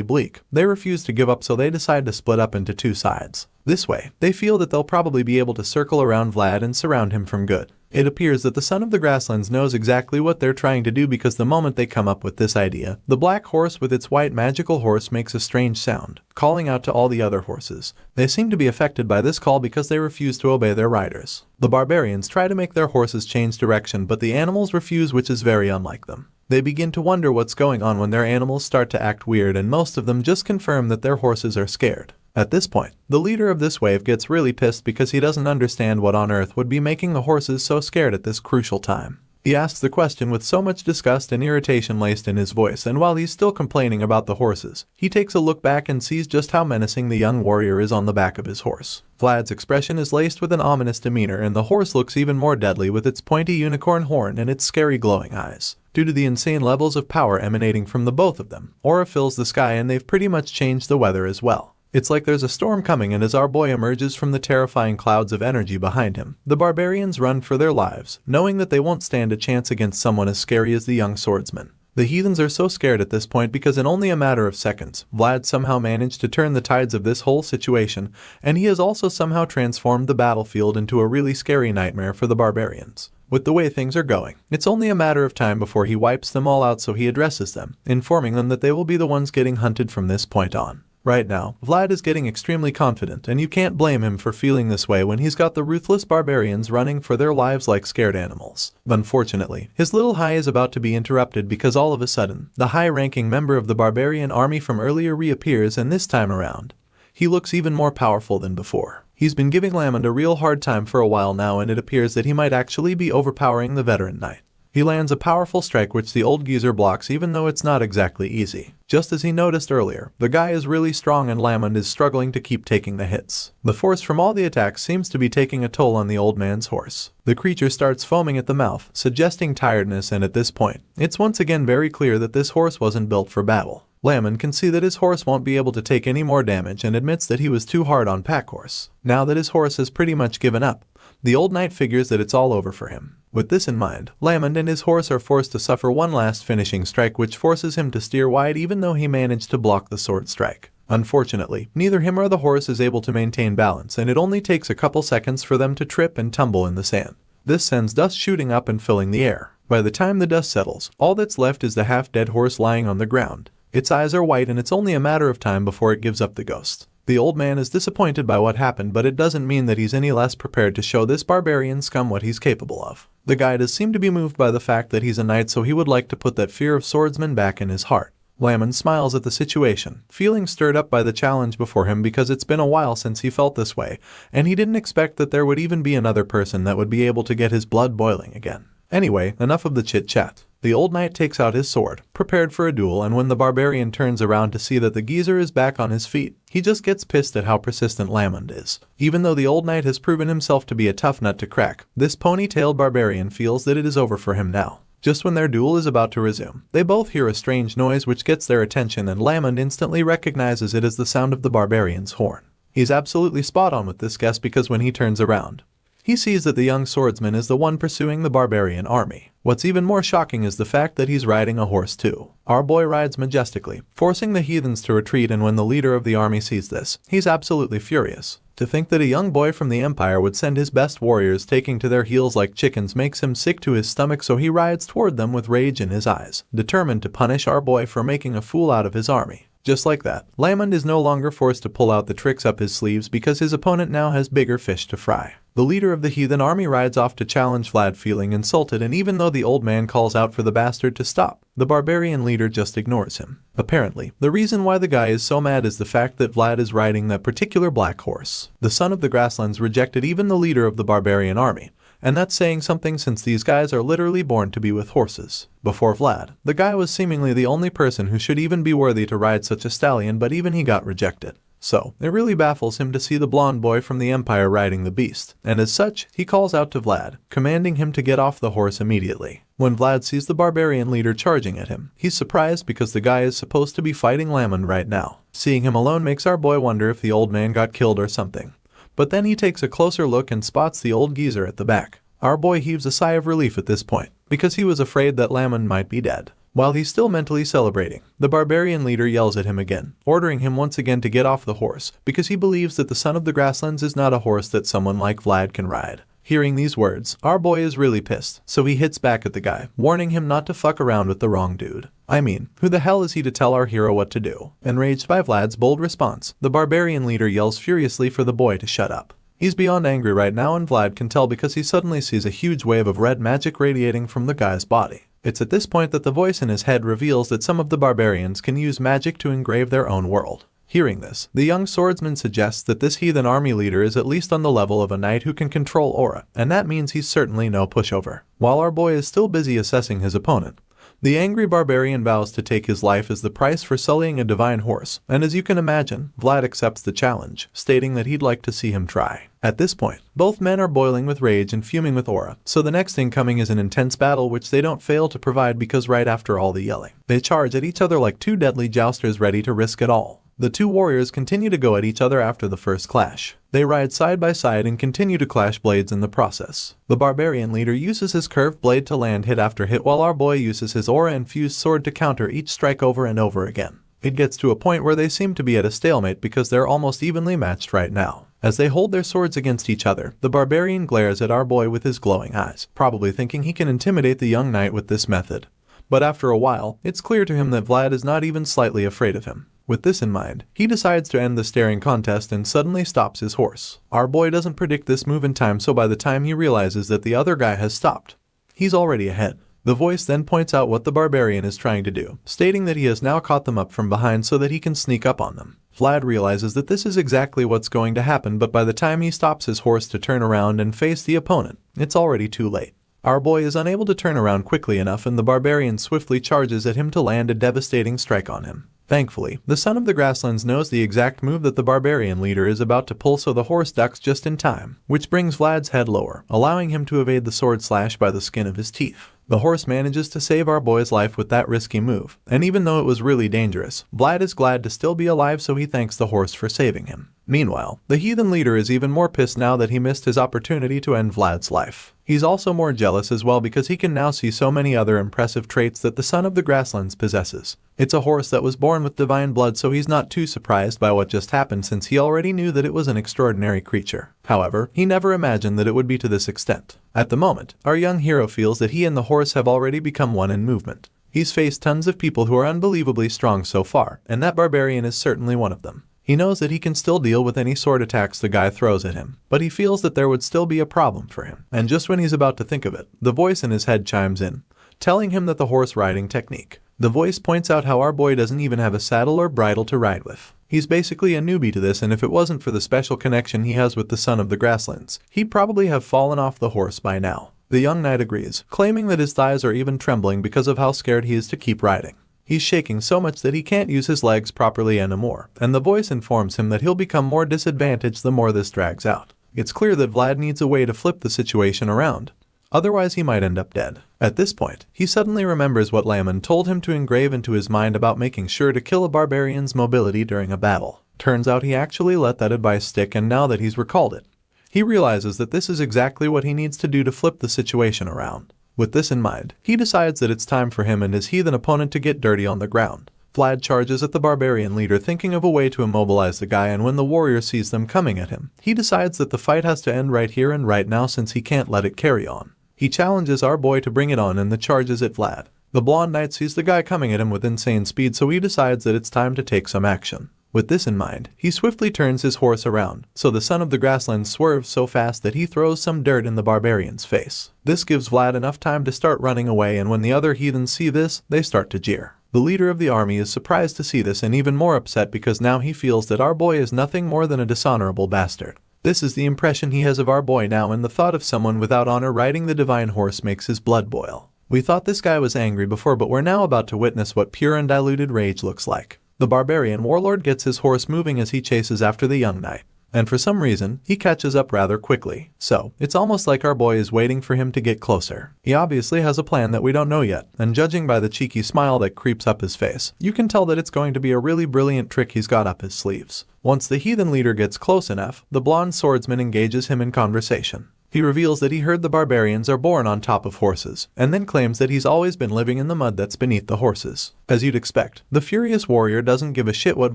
bleak, they refuse to give up, so they decide to split up into two sides. This way, they feel that they'll probably be able to circle around Vlad and surround him from good. It appears that the Son of the Grasslands knows exactly what they're trying to do, because the moment they come up with this idea, the black horse with its white magical horse makes a strange sound, calling out to all the other horses. They seem to be affected by this call because they refuse to obey their riders. The barbarians try to make their horses change direction, but the animals refuse, which is very unlike them. They begin to wonder what's going on when their animals start to act weird, and most of them just confirm that their horses are scared. At this point, the leader of this wave gets really pissed because he doesn't understand what on earth would be making the horses so scared at this crucial time. He asks the question with so much disgust and irritation laced in his voice, and while he's still complaining about the horses, he takes a look back and sees just how menacing the young warrior is on the back of his horse. Vlad's expression is laced with an ominous demeanor, and the horse looks even more deadly with its pointy unicorn horn and its scary glowing eyes. Due to the insane levels of power emanating from the both of them, aura fills the sky, and they've pretty much changed the weather as well. It's like there's a storm coming, and as our boy emerges from the terrifying clouds of energy behind him, the barbarians run for their lives, knowing that they won't stand a chance against someone as scary as the young swordsman. The heathens are so scared at this point because in only a matter of seconds, Vlad somehow managed to turn the tides of this whole situation, and he has also somehow transformed the battlefield into a really scary nightmare for the barbarians. With the way things are going, it's only a matter of time before he wipes them all out, so he addresses them, informing them that they will be the ones getting hunted from this point on. Right now, Vlad is getting extremely confident, and you can't blame him for feeling this way when he's got the ruthless barbarians running for their lives like scared animals. Unfortunately, his little high is about to be interrupted because all of a sudden, the high-ranking member of the barbarian army from earlier reappears, and this time around, he looks even more powerful than before. He's been giving Lamond a real hard time for a while now, and it appears that he might actually be overpowering the veteran knight. He lands a powerful strike which the old geezer blocks, even though it's not exactly easy. Just as he noticed earlier, the guy is really strong and Lamond is struggling to keep taking the hits. The force from all the attacks seems to be taking a toll on the old man's horse. The creature starts foaming at the mouth, suggesting tiredness, and at this point, it's once again very clear that this horse wasn't built for battle. Lamond can see that his horse won't be able to take any more damage and admits that he was too hard on Packhorse. Now that his horse has pretty much given up, the old knight figures that it's all over for him. With this in mind, Lamond and his horse are forced to suffer one last finishing strike which forces him to steer wide even though he managed to block the sword strike. Unfortunately, neither him or the horse is able to maintain balance, and it only takes a couple seconds for them to trip and tumble in the sand. This sends dust shooting up and filling the air. By the time the dust settles, all that's left is the half-dead horse lying on the ground. Its eyes are white, and it's only a matter of time before it gives up the ghost. The old man is disappointed by what happened, but it doesn't mean that he's any less prepared to show this barbarian scum what he's capable of. The guy does seem to be moved by the fact that he's a knight, so he would like to put that fear of swordsman back in his heart. Lamond smiles at the situation, feeling stirred up by the challenge before him because it's been a while since he felt this way, and he didn't expect that there would even be another person that would be able to get his blood boiling again. Anyway, enough of the chit-chat. The old knight takes out his sword, prepared for a duel, and when the barbarian turns around to see that the geezer is back on his feet, he just gets pissed at how persistent Lamond is. Even though the old knight has proven himself to be a tough nut to crack, this pony-tailed barbarian feels that it is over for him now. Just when their duel is about to resume, they both hear a strange noise which gets their attention, and Lamond instantly recognizes it as the sound of the barbarian's horn. He's absolutely spot on with this guess because when he turns around, he sees that the young swordsman is the one pursuing the barbarian army. What's even more shocking is the fact that he's riding a horse too. Our boy rides majestically, forcing the heathens to retreat, and when the leader of the army sees this, he's absolutely furious. To think that a young boy from the Empire would send his best warriors taking to their heels like chickens makes him sick to his stomach, so he rides toward them with rage in his eyes, determined to punish our boy for making a fool out of his army. Just like that, Lamond is no longer forced to pull out the tricks up his sleeves because his opponent now has bigger fish to fry. The leader of the heathen army rides off to challenge Vlad, feeling insulted, and even though the old man calls out for the bastard to stop, the barbarian leader just ignores him. Apparently, the reason why the guy is so mad is the fact that Vlad is riding that particular black horse. The son of the grasslands rejected even the leader of the barbarian army, And that's saying something since these guys are literally born to be with horses. Before Vlad, the guy was seemingly the only person who should even be worthy to ride such a stallion, but even he got rejected. So, it really baffles him to see the blonde boy from the Empire riding the beast, and as such, he calls out to Vlad, commanding him to get off the horse immediately. When Vlad sees the barbarian leader charging at him, he's surprised because the guy is supposed to be fighting Lamond right now. Seeing him alone makes our boy wonder if the old man got killed or something. But then he takes a closer look and spots the old geezer at the back. Our boy heaves a sigh of relief at this point, because he was afraid that Lamond might be dead. While he's still mentally celebrating, the barbarian leader yells at him again, ordering him once again to get off the horse, because he believes that the son of the grasslands is not a horse that someone like Vlad can ride. Hearing these words, our boy is really pissed, so he hits back at the guy, warning him not to fuck around with the wrong dude. I mean, who the hell is he to tell our hero what to do? Enraged by Vlad's bold response, the barbarian leader yells furiously for the boy to shut up. He's beyond angry right now, and Vlad can tell because he suddenly sees a huge wave of red magic radiating from the guy's body. It's at this point that the voice in his head reveals that some of the barbarians can use magic to engrave their own world. Hearing this, the young swordsman suggests that this heathen army leader is at least on the level of a knight who can control aura, and that means he's certainly no pushover. While our boy is still busy assessing his opponent, the angry barbarian vows to take his life as the price for sullying a divine horse, and as you can imagine, Vlad accepts the challenge, stating that he'd like to see him try. At this point, both men are boiling with rage and fuming with aura, so the next thing coming is an intense battle which they don't fail to provide because right after all the yelling, they charge at each other like two deadly jousters ready to risk it all. The two warriors continue to go at each other after the first clash. They ride side by side and continue to clash blades in the process. The barbarian leader uses his curved blade to land hit after hit, while our boy uses his aura-infused sword to counter each strike over and over again. It gets to a point where they seem to be at a stalemate because they're almost evenly matched right now. As they hold their swords against each other, the barbarian glares at our boy with his glowing eyes, probably thinking he can intimidate the young knight with this method. But after a while, it's clear to him that Vlad is not even slightly afraid of him. With this in mind, he decides to end the staring contest and suddenly stops his horse. Our boy doesn't predict this move in time, so by the time he realizes that the other guy has stopped, he's already ahead. The voice then points out what the barbarian is trying to do, stating that he has now caught them up from behind so that he can sneak up on them. Vlad realizes that this is exactly what's going to happen, but by the time he stops his horse to turn around and face the opponent, it's already too late. Our boy is unable to turn around quickly enough, and the barbarian swiftly charges at him to land a devastating strike on him. Thankfully, the son of the grasslands knows the exact move that the barbarian leader is about to pull, so the horse ducks just in time, which brings Vlad's head lower, allowing him to evade the sword slash by the skin of his teeth. The horse manages to save our boy's life with that risky move, and even though it was really dangerous, Vlad is glad to still be alive, so he thanks the horse for saving him. Meanwhile, the heathen leader is even more pissed now that he missed his opportunity to end Vlad's life. He's also more jealous as well because he can now see so many other impressive traits that the son of the grasslands possesses. It's a horse that was born with divine blood, so he's not too surprised by what just happened since he already knew that it was an extraordinary creature. However, he never imagined that it would be to this extent. At the moment, our young hero feels that he and the horse have already become one in movement. He's faced tons of people who are unbelievably strong so far, and that barbarian is certainly one of them. He knows that he can still deal with any sword attacks the guy throws at him, but he feels that there would still be a problem for him. And just when he's about to think of it, the voice in his head chimes in, telling him that the horse riding technique. The voice points out how our boy doesn't even have a saddle or bridle to ride with. He's basically a newbie to this, and if it wasn't for the special connection he has with the son of the grasslands, he'd probably have fallen off the horse by now. The young knight agrees, claiming that his thighs are even trembling because of how scared he is to keep riding. He's shaking so much that he can't use his legs properly anymore, and the voice informs him that he'll become more disadvantaged the more this drags out. It's clear that Vlad needs a way to flip the situation around. Otherwise he might end up dead. At this point, he suddenly remembers what Lamond told him to engrave into his mind about making sure to kill a barbarian's mobility during a battle. Turns out he actually let that advice stick, and now that he's recalled it, he realizes that this is exactly what he needs to do to flip the situation around. With this in mind, he decides that it's time for him and his heathen opponent to get dirty on the ground. Vlad charges at the barbarian leader, thinking of a way to immobilize the guy, and when the warrior sees them coming at him, he decides that the fight has to end right here and right now since he can't let it carry on. He challenges our boy to bring it on, and the charges at Vlad. The blonde knight sees the guy coming at him with insane speed, so he decides that it's time to take some action. With this in mind, he swiftly turns his horse around, so the son of the grasslands swerves so fast that he throws some dirt in the barbarian's face. This gives Vlad enough time to start running away, and when the other heathens see this, they start to jeer. The leader of the army is surprised to see this and even more upset because now he feels that our boy is nothing more than a dishonorable bastard. This is the impression he has of our boy now, and the thought of someone without honor riding the divine horse makes his blood boil. We thought this guy was angry before, but we're now about to witness what pure undiluted rage looks like. The barbarian warlord gets his horse moving as he chases after the young knight. And for some reason, he catches up rather quickly. So, it's almost like our boy is waiting for him to get closer. He obviously has a plan that we don't know yet, and judging by the cheeky smile that creeps up his face, you can tell that it's going to be a really brilliant trick he's got up his sleeves. Once the heathen leader gets close enough, the blonde swordsman engages him in conversation. He reveals that he heard the barbarians are born on top of horses, and then claims that he's always been living in the mud that's beneath the horses. As you'd expect, the furious warrior doesn't give a shit what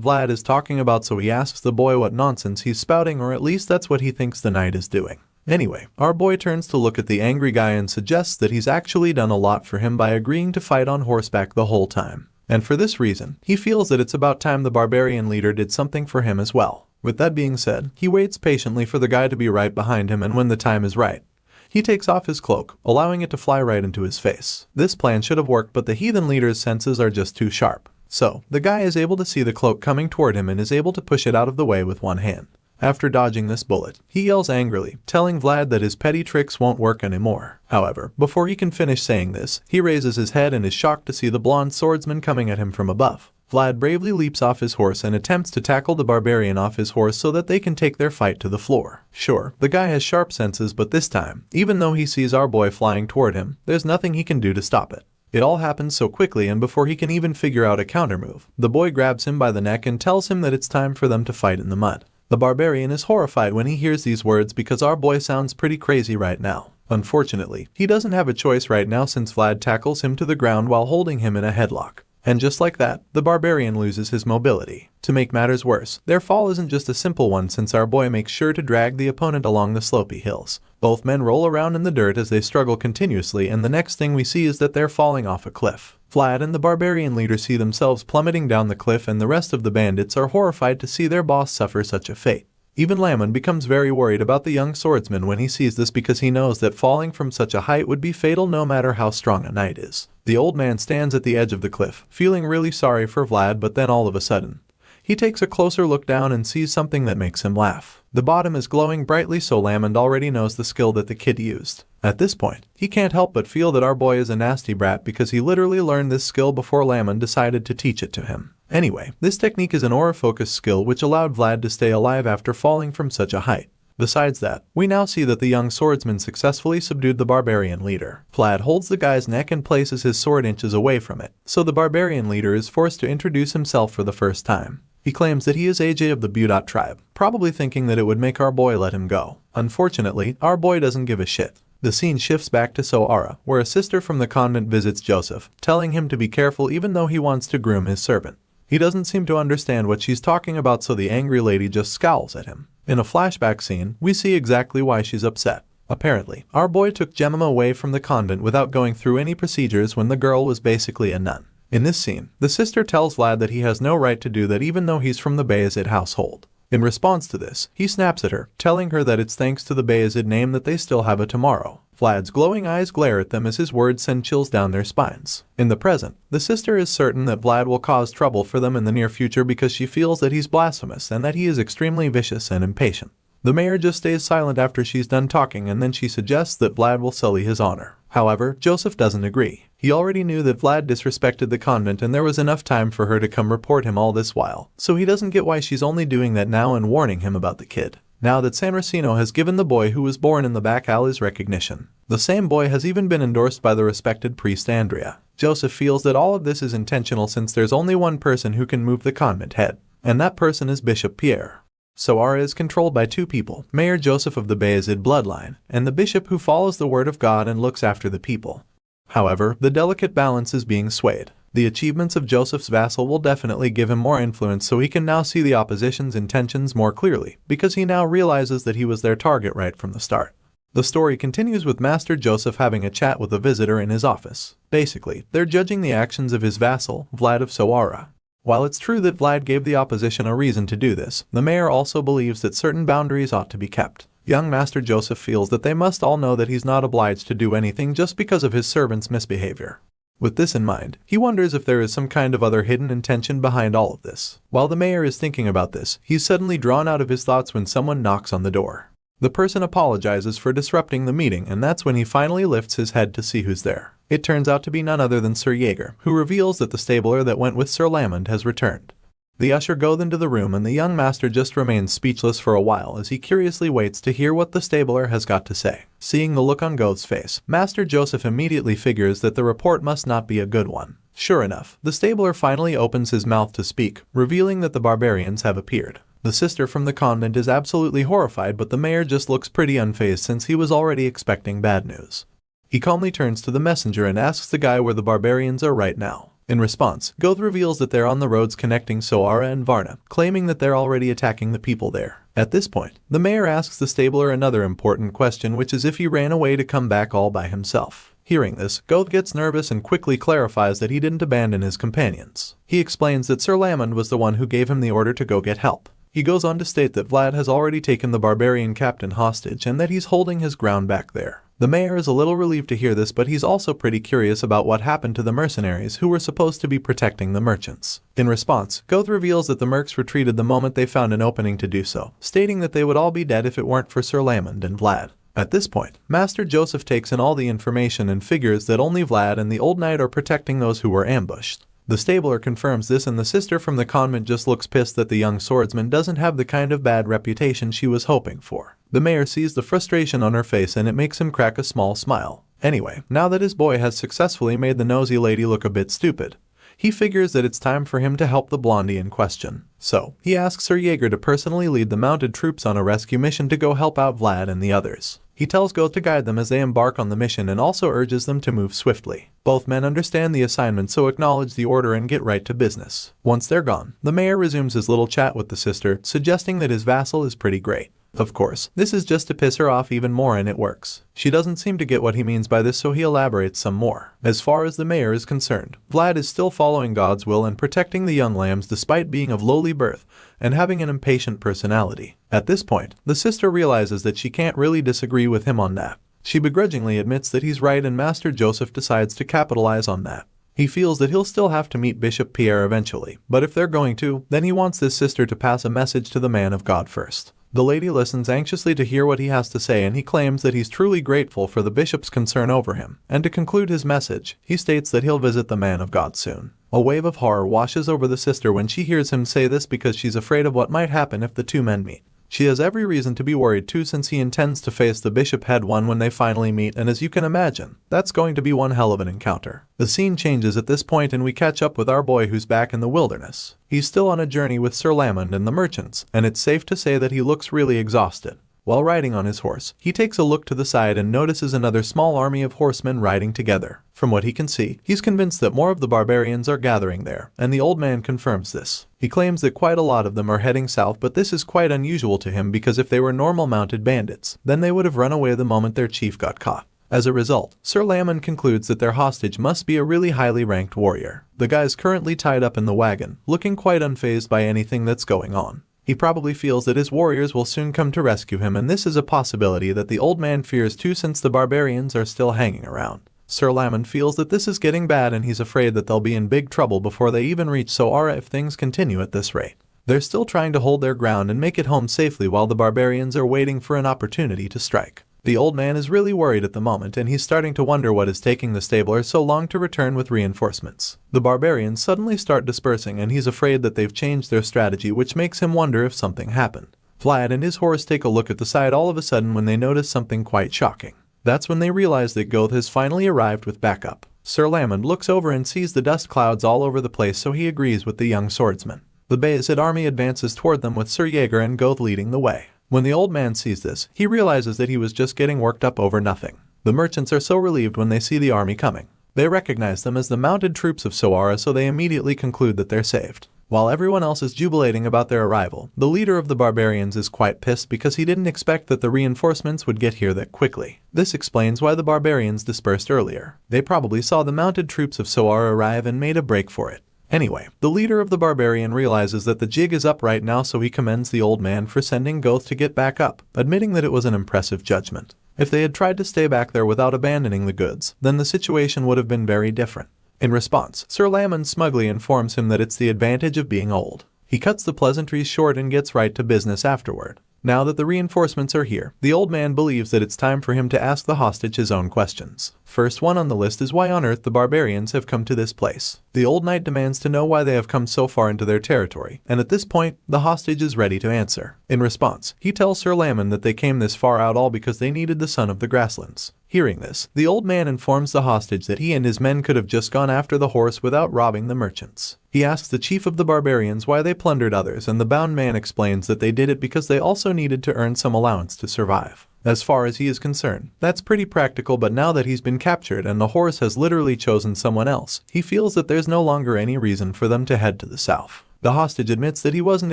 Vlad is talking about, so he asks the boy what nonsense he's spouting, or at least that's what he thinks the knight is doing. Anyway, our boy turns to look at the angry guy and suggests that he's actually done a lot for him by agreeing to fight on horseback the whole time. And for this reason, he feels that it's about time the barbarian leader did something for him as well. With that being said, he waits patiently for the guy to be right behind him, and when the time is right, he takes off his cloak, allowing it to fly right into his face. This plan should have worked, but the heathen leader's senses are just too sharp. So, the guy is able to see the cloak coming toward him and is able to push it out of the way with one hand. After dodging this bullet, he yells angrily, telling Vlad that his petty tricks won't work anymore. However, before he can finish saying this, he raises his head and is shocked to see the blonde swordsman coming at him from above. Vlad bravely leaps off his horse and attempts to tackle the barbarian off his horse so that they can take their fight to the floor. Sure, the guy has sharp senses, but this time, even though he sees our boy flying toward him, there's nothing he can do to stop it. It all happens so quickly, and before he can even figure out a countermove, the boy grabs him by the neck and tells him that it's time for them to fight in the mud. The barbarian is horrified when he hears these words because our boy sounds pretty crazy right now. Unfortunately, he doesn't have a choice right now since Vlad tackles him to the ground while holding him in a headlock. And just like that, the barbarian loses his mobility. To make matters worse, their fall isn't just a simple one since our boy makes sure to drag the opponent along the slopey hills. Both men roll around in the dirt as they struggle continuously, and the next thing we see is that they're falling off a cliff. Vlad and the barbarian leader see themselves plummeting down the cliff, and the rest of the bandits are horrified to see their boss suffer such a fate. Even Lamon becomes very worried about the young swordsman when he sees this because he knows that falling from such a height would be fatal no matter how strong a knight is. The old man stands at the edge of the cliff, feeling really sorry for Vlad, but then all of a sudden, he takes a closer look down and sees something that makes him laugh. The bottom is glowing brightly, so Lamon already knows the skill that the kid used. At this point, he can't help but feel that our boy is a nasty brat because he literally learned this skill before Lamon decided to teach it to him. Anyway, this technique is an aura-focused skill which allowed Vlad to stay alive after falling from such a height. Besides that, we now see that the young swordsman successfully subdued the barbarian leader. Vlad holds the guy's neck and places his sword inches away from it, so the barbarian leader is forced to introduce himself for the first time. He claims that he is AJ of the Budot tribe, probably thinking that it would make our boy let him go. Unfortunately, our boy doesn't give a shit. The scene shifts back to Soara, where a sister from the convent visits Joseph, telling him to be careful even though he wants to groom his servant. He doesn't seem to understand what she's talking about, so the angry lady just scowls at him. In a flashback scene, we see exactly why she's upset. Apparently, our boy took Jemima away from the convent without going through any procedures when the girl was basically a nun. In this scene, the sister tells Vlad that he has no right to do that even though he's from the Bayezid household. In response to this, he snaps at her, telling her that it's thanks to the Bayezid name that they still have a tomorrow. Vlad's glowing eyes glare at them as his words send chills down their spines. In the present, the sister is certain that Vlad will cause trouble for them in the near future because she feels that he's blasphemous and that he is extremely vicious and impatient. The mayor just stays silent after she's done talking, and then she suggests that Vlad will sully his honor. However, Joseph doesn't agree. He already knew that Vlad disrespected the convent and there was enough time for her to come report him all this while, so he doesn't get why she's only doing that now and warning him about the kid. Now that San Racino has given the boy who was born in the back alleys recognition, the same boy has even been endorsed by the respected priest Andrea. Joseph feels that all of this is intentional since there's only one person who can move the convent head, and that person is Bishop Pierre. Soara is controlled by two people, Mayor Joseph of the Bayezid bloodline, and the bishop who follows the word of God and looks after the people. However, the delicate balance is being swayed. The achievements of Joseph's vassal will definitely give him more influence, so he can now see the opposition's intentions more clearly, because he now realizes that he was their target right from the start. The story continues with Master Joseph having a chat with a visitor in his office. Basically, they're judging the actions of his vassal, Vlad of Soara. While it's true that Vlad gave the opposition a reason to do this, the mayor also believes that certain boundaries ought to be kept. Young Master Joseph feels that they must all know that he's not obliged to do anything just because of his servant's misbehavior. With this in mind, he wonders if there is some kind of other hidden intention behind all of this. While the mayor is thinking about this, he's suddenly drawn out of his thoughts when someone knocks on the door. The person apologizes for disrupting the meeting, and that's when he finally lifts his head to see who's there. It turns out to be none other than Sir Jaeger, who reveals that the stabler that went with Sir Lamond has returned. The usher goes into the room and the young master just remains speechless for a while as he curiously waits to hear what the stabler has got to say. Seeing the look on Goth's face, Master Joseph immediately figures that the report must not be a good one. Sure enough, the stabler finally opens his mouth to speak, revealing that the barbarians have appeared. The sister from the convent is absolutely horrified, but the mayor just looks pretty unfazed since he was already expecting bad news. He calmly turns to the messenger and asks the guy where the barbarians are right now. In response, Goth reveals that they're on the roads connecting Soara and Varna, claiming that they're already attacking the people there. At this point, the mayor asks the stabler another important question, which is if he ran away to come back all by himself. Hearing this, Goth gets nervous and quickly clarifies that he didn't abandon his companions. He explains that Sir Lamond was the one who gave him the order to go get help. He goes on to state that Vlad has already taken the barbarian captain hostage and that he's holding his ground back there. The mayor is a little relieved to hear this, but he's also pretty curious about what happened to the mercenaries who were supposed to be protecting the merchants. In response, Goth reveals that the mercs retreated the moment they found an opening to do so, stating that they would all be dead if it weren't for Sir Lamond and Vlad. At this point, Master Joseph takes in all the information and figures that only Vlad and the old knight are protecting those who were ambushed. The stabler confirms this, and the sister from the convent just looks pissed that the young swordsman doesn't have the kind of bad reputation she was hoping for. The mayor sees the frustration on her face and it makes him crack a small smile. Anyway, now that his boy has successfully made the nosy lady look a bit stupid, he figures that it's time for him to help the blondie in question. So, he asks Sir Jaeger to personally lead the mounted troops on a rescue mission to go help out Vlad and the others. He tells Goth to guide them as they embark on the mission and also urges them to move swiftly. Both men understand the assignment, so acknowledge the order and get right to business. Once they're gone, the mayor resumes his little chat with the sister, suggesting that his vassal is pretty great. Of course, this is just to piss her off even more, and it works. She doesn't seem to get what he means by this, so he elaborates some more. As far as the mayor is concerned, Vlad is still following God's will and protecting the young lambs despite being of lowly birth and having an impatient personality. At this point, the sister realizes that she can't really disagree with him on that. She begrudgingly admits that he's right, and Master Joseph decides to capitalize on that. He feels that he'll still have to meet Bishop Pierre eventually, but if they're going to, then he wants this sister to pass a message to the man of God first. The lady listens anxiously to hear what he has to say, and he claims that he's truly grateful for the bishop's concern over him. And to conclude his message, he states that he'll visit the man of God soon. A wave of horror washes over the sister when she hears him say this, because she's afraid of what might happen if the two men meet. She has every reason to be worried too, since he intends to face the Bishop Head One when they finally meet, and as you can imagine, that's going to be one hell of an encounter. The scene changes at this point and we catch up with our boy who's back in the wilderness. He's still on a journey with Sir Lamond and the merchants, and it's safe to say that he looks really exhausted. While riding on his horse, he takes a look to the side and notices another small army of horsemen riding together. From what he can see, he's convinced that more of the barbarians are gathering there, and the old man confirms this. He claims that quite a lot of them are heading south, but this is quite unusual to him because if they were normal mounted bandits, then they would have run away the moment their chief got caught. As a result, Sir Lamond concludes that their hostage must be a really highly ranked warrior. The guy's currently tied up in the wagon, looking quite unfazed by anything that's going on. He probably feels that his warriors will soon come to rescue him, and this is a possibility that the old man fears too, since the barbarians are still hanging around. Sir Lamond feels that this is getting bad, and he's afraid that they'll be in big trouble before they even reach Soara if things continue at this rate. They're still trying to hold their ground and make it home safely while the barbarians are waiting for an opportunity to strike. The old man is really worried at the moment, and he's starting to wonder what is taking the stabler so long to return with reinforcements. The barbarians suddenly start dispersing, and he's afraid that they've changed their strategy, which makes him wonder if something happened. Vlad and his horse take a look at the side all of a sudden when they notice something quite shocking. That's when they realize that Goth has finally arrived with backup. Sir Lamond looks over and sees the dust clouds all over the place, so he agrees with the young swordsman. The Bayezid army advances toward them with Sir Jaeger and Goth leading the way. When the old man sees this, he realizes that he was just getting worked up over nothing. The merchants are so relieved when they see the army coming. They recognize them as the mounted troops of Soara, so they immediately conclude that they're saved. While everyone else is jubilating about their arrival, the leader of the barbarians is quite pissed because he didn't expect that the reinforcements would get here that quickly. This explains why the barbarians dispersed earlier. They probably saw the mounted troops of Soara arrive and made a break for it. Anyway, the leader of the barbarian realizes that the jig is up right now, so he commends the old man for sending Goth to get back up, admitting that it was an impressive judgment. If they had tried to stay back there without abandoning the goods, then the situation would have been very different. In response, Sir Lamon smugly informs him that it's the advantage of being old. He cuts the pleasantries short and gets right to business afterward. Now that the reinforcements are here, the old man believes that it's time for him to ask the hostage his own questions. First one on the list is why on earth the barbarians have come to this place. The old knight demands to know why they have come so far into their territory, and at this point, the hostage is ready to answer. In response, he tells Sir Lamon that they came this far out all because they needed the son of the grasslands. Hearing this, the old man informs the hostage that he and his men could have just gone after the horse without robbing the merchants. He asks the chief of the barbarians why they plundered others, and the bound man explains that they did it because they also needed to earn some allowance to survive. As far as he is concerned, that's pretty practical, but now that he's been captured and the horse has literally chosen someone else, he feels that there's no longer any reason for them to head to the south. The hostage admits that he wasn't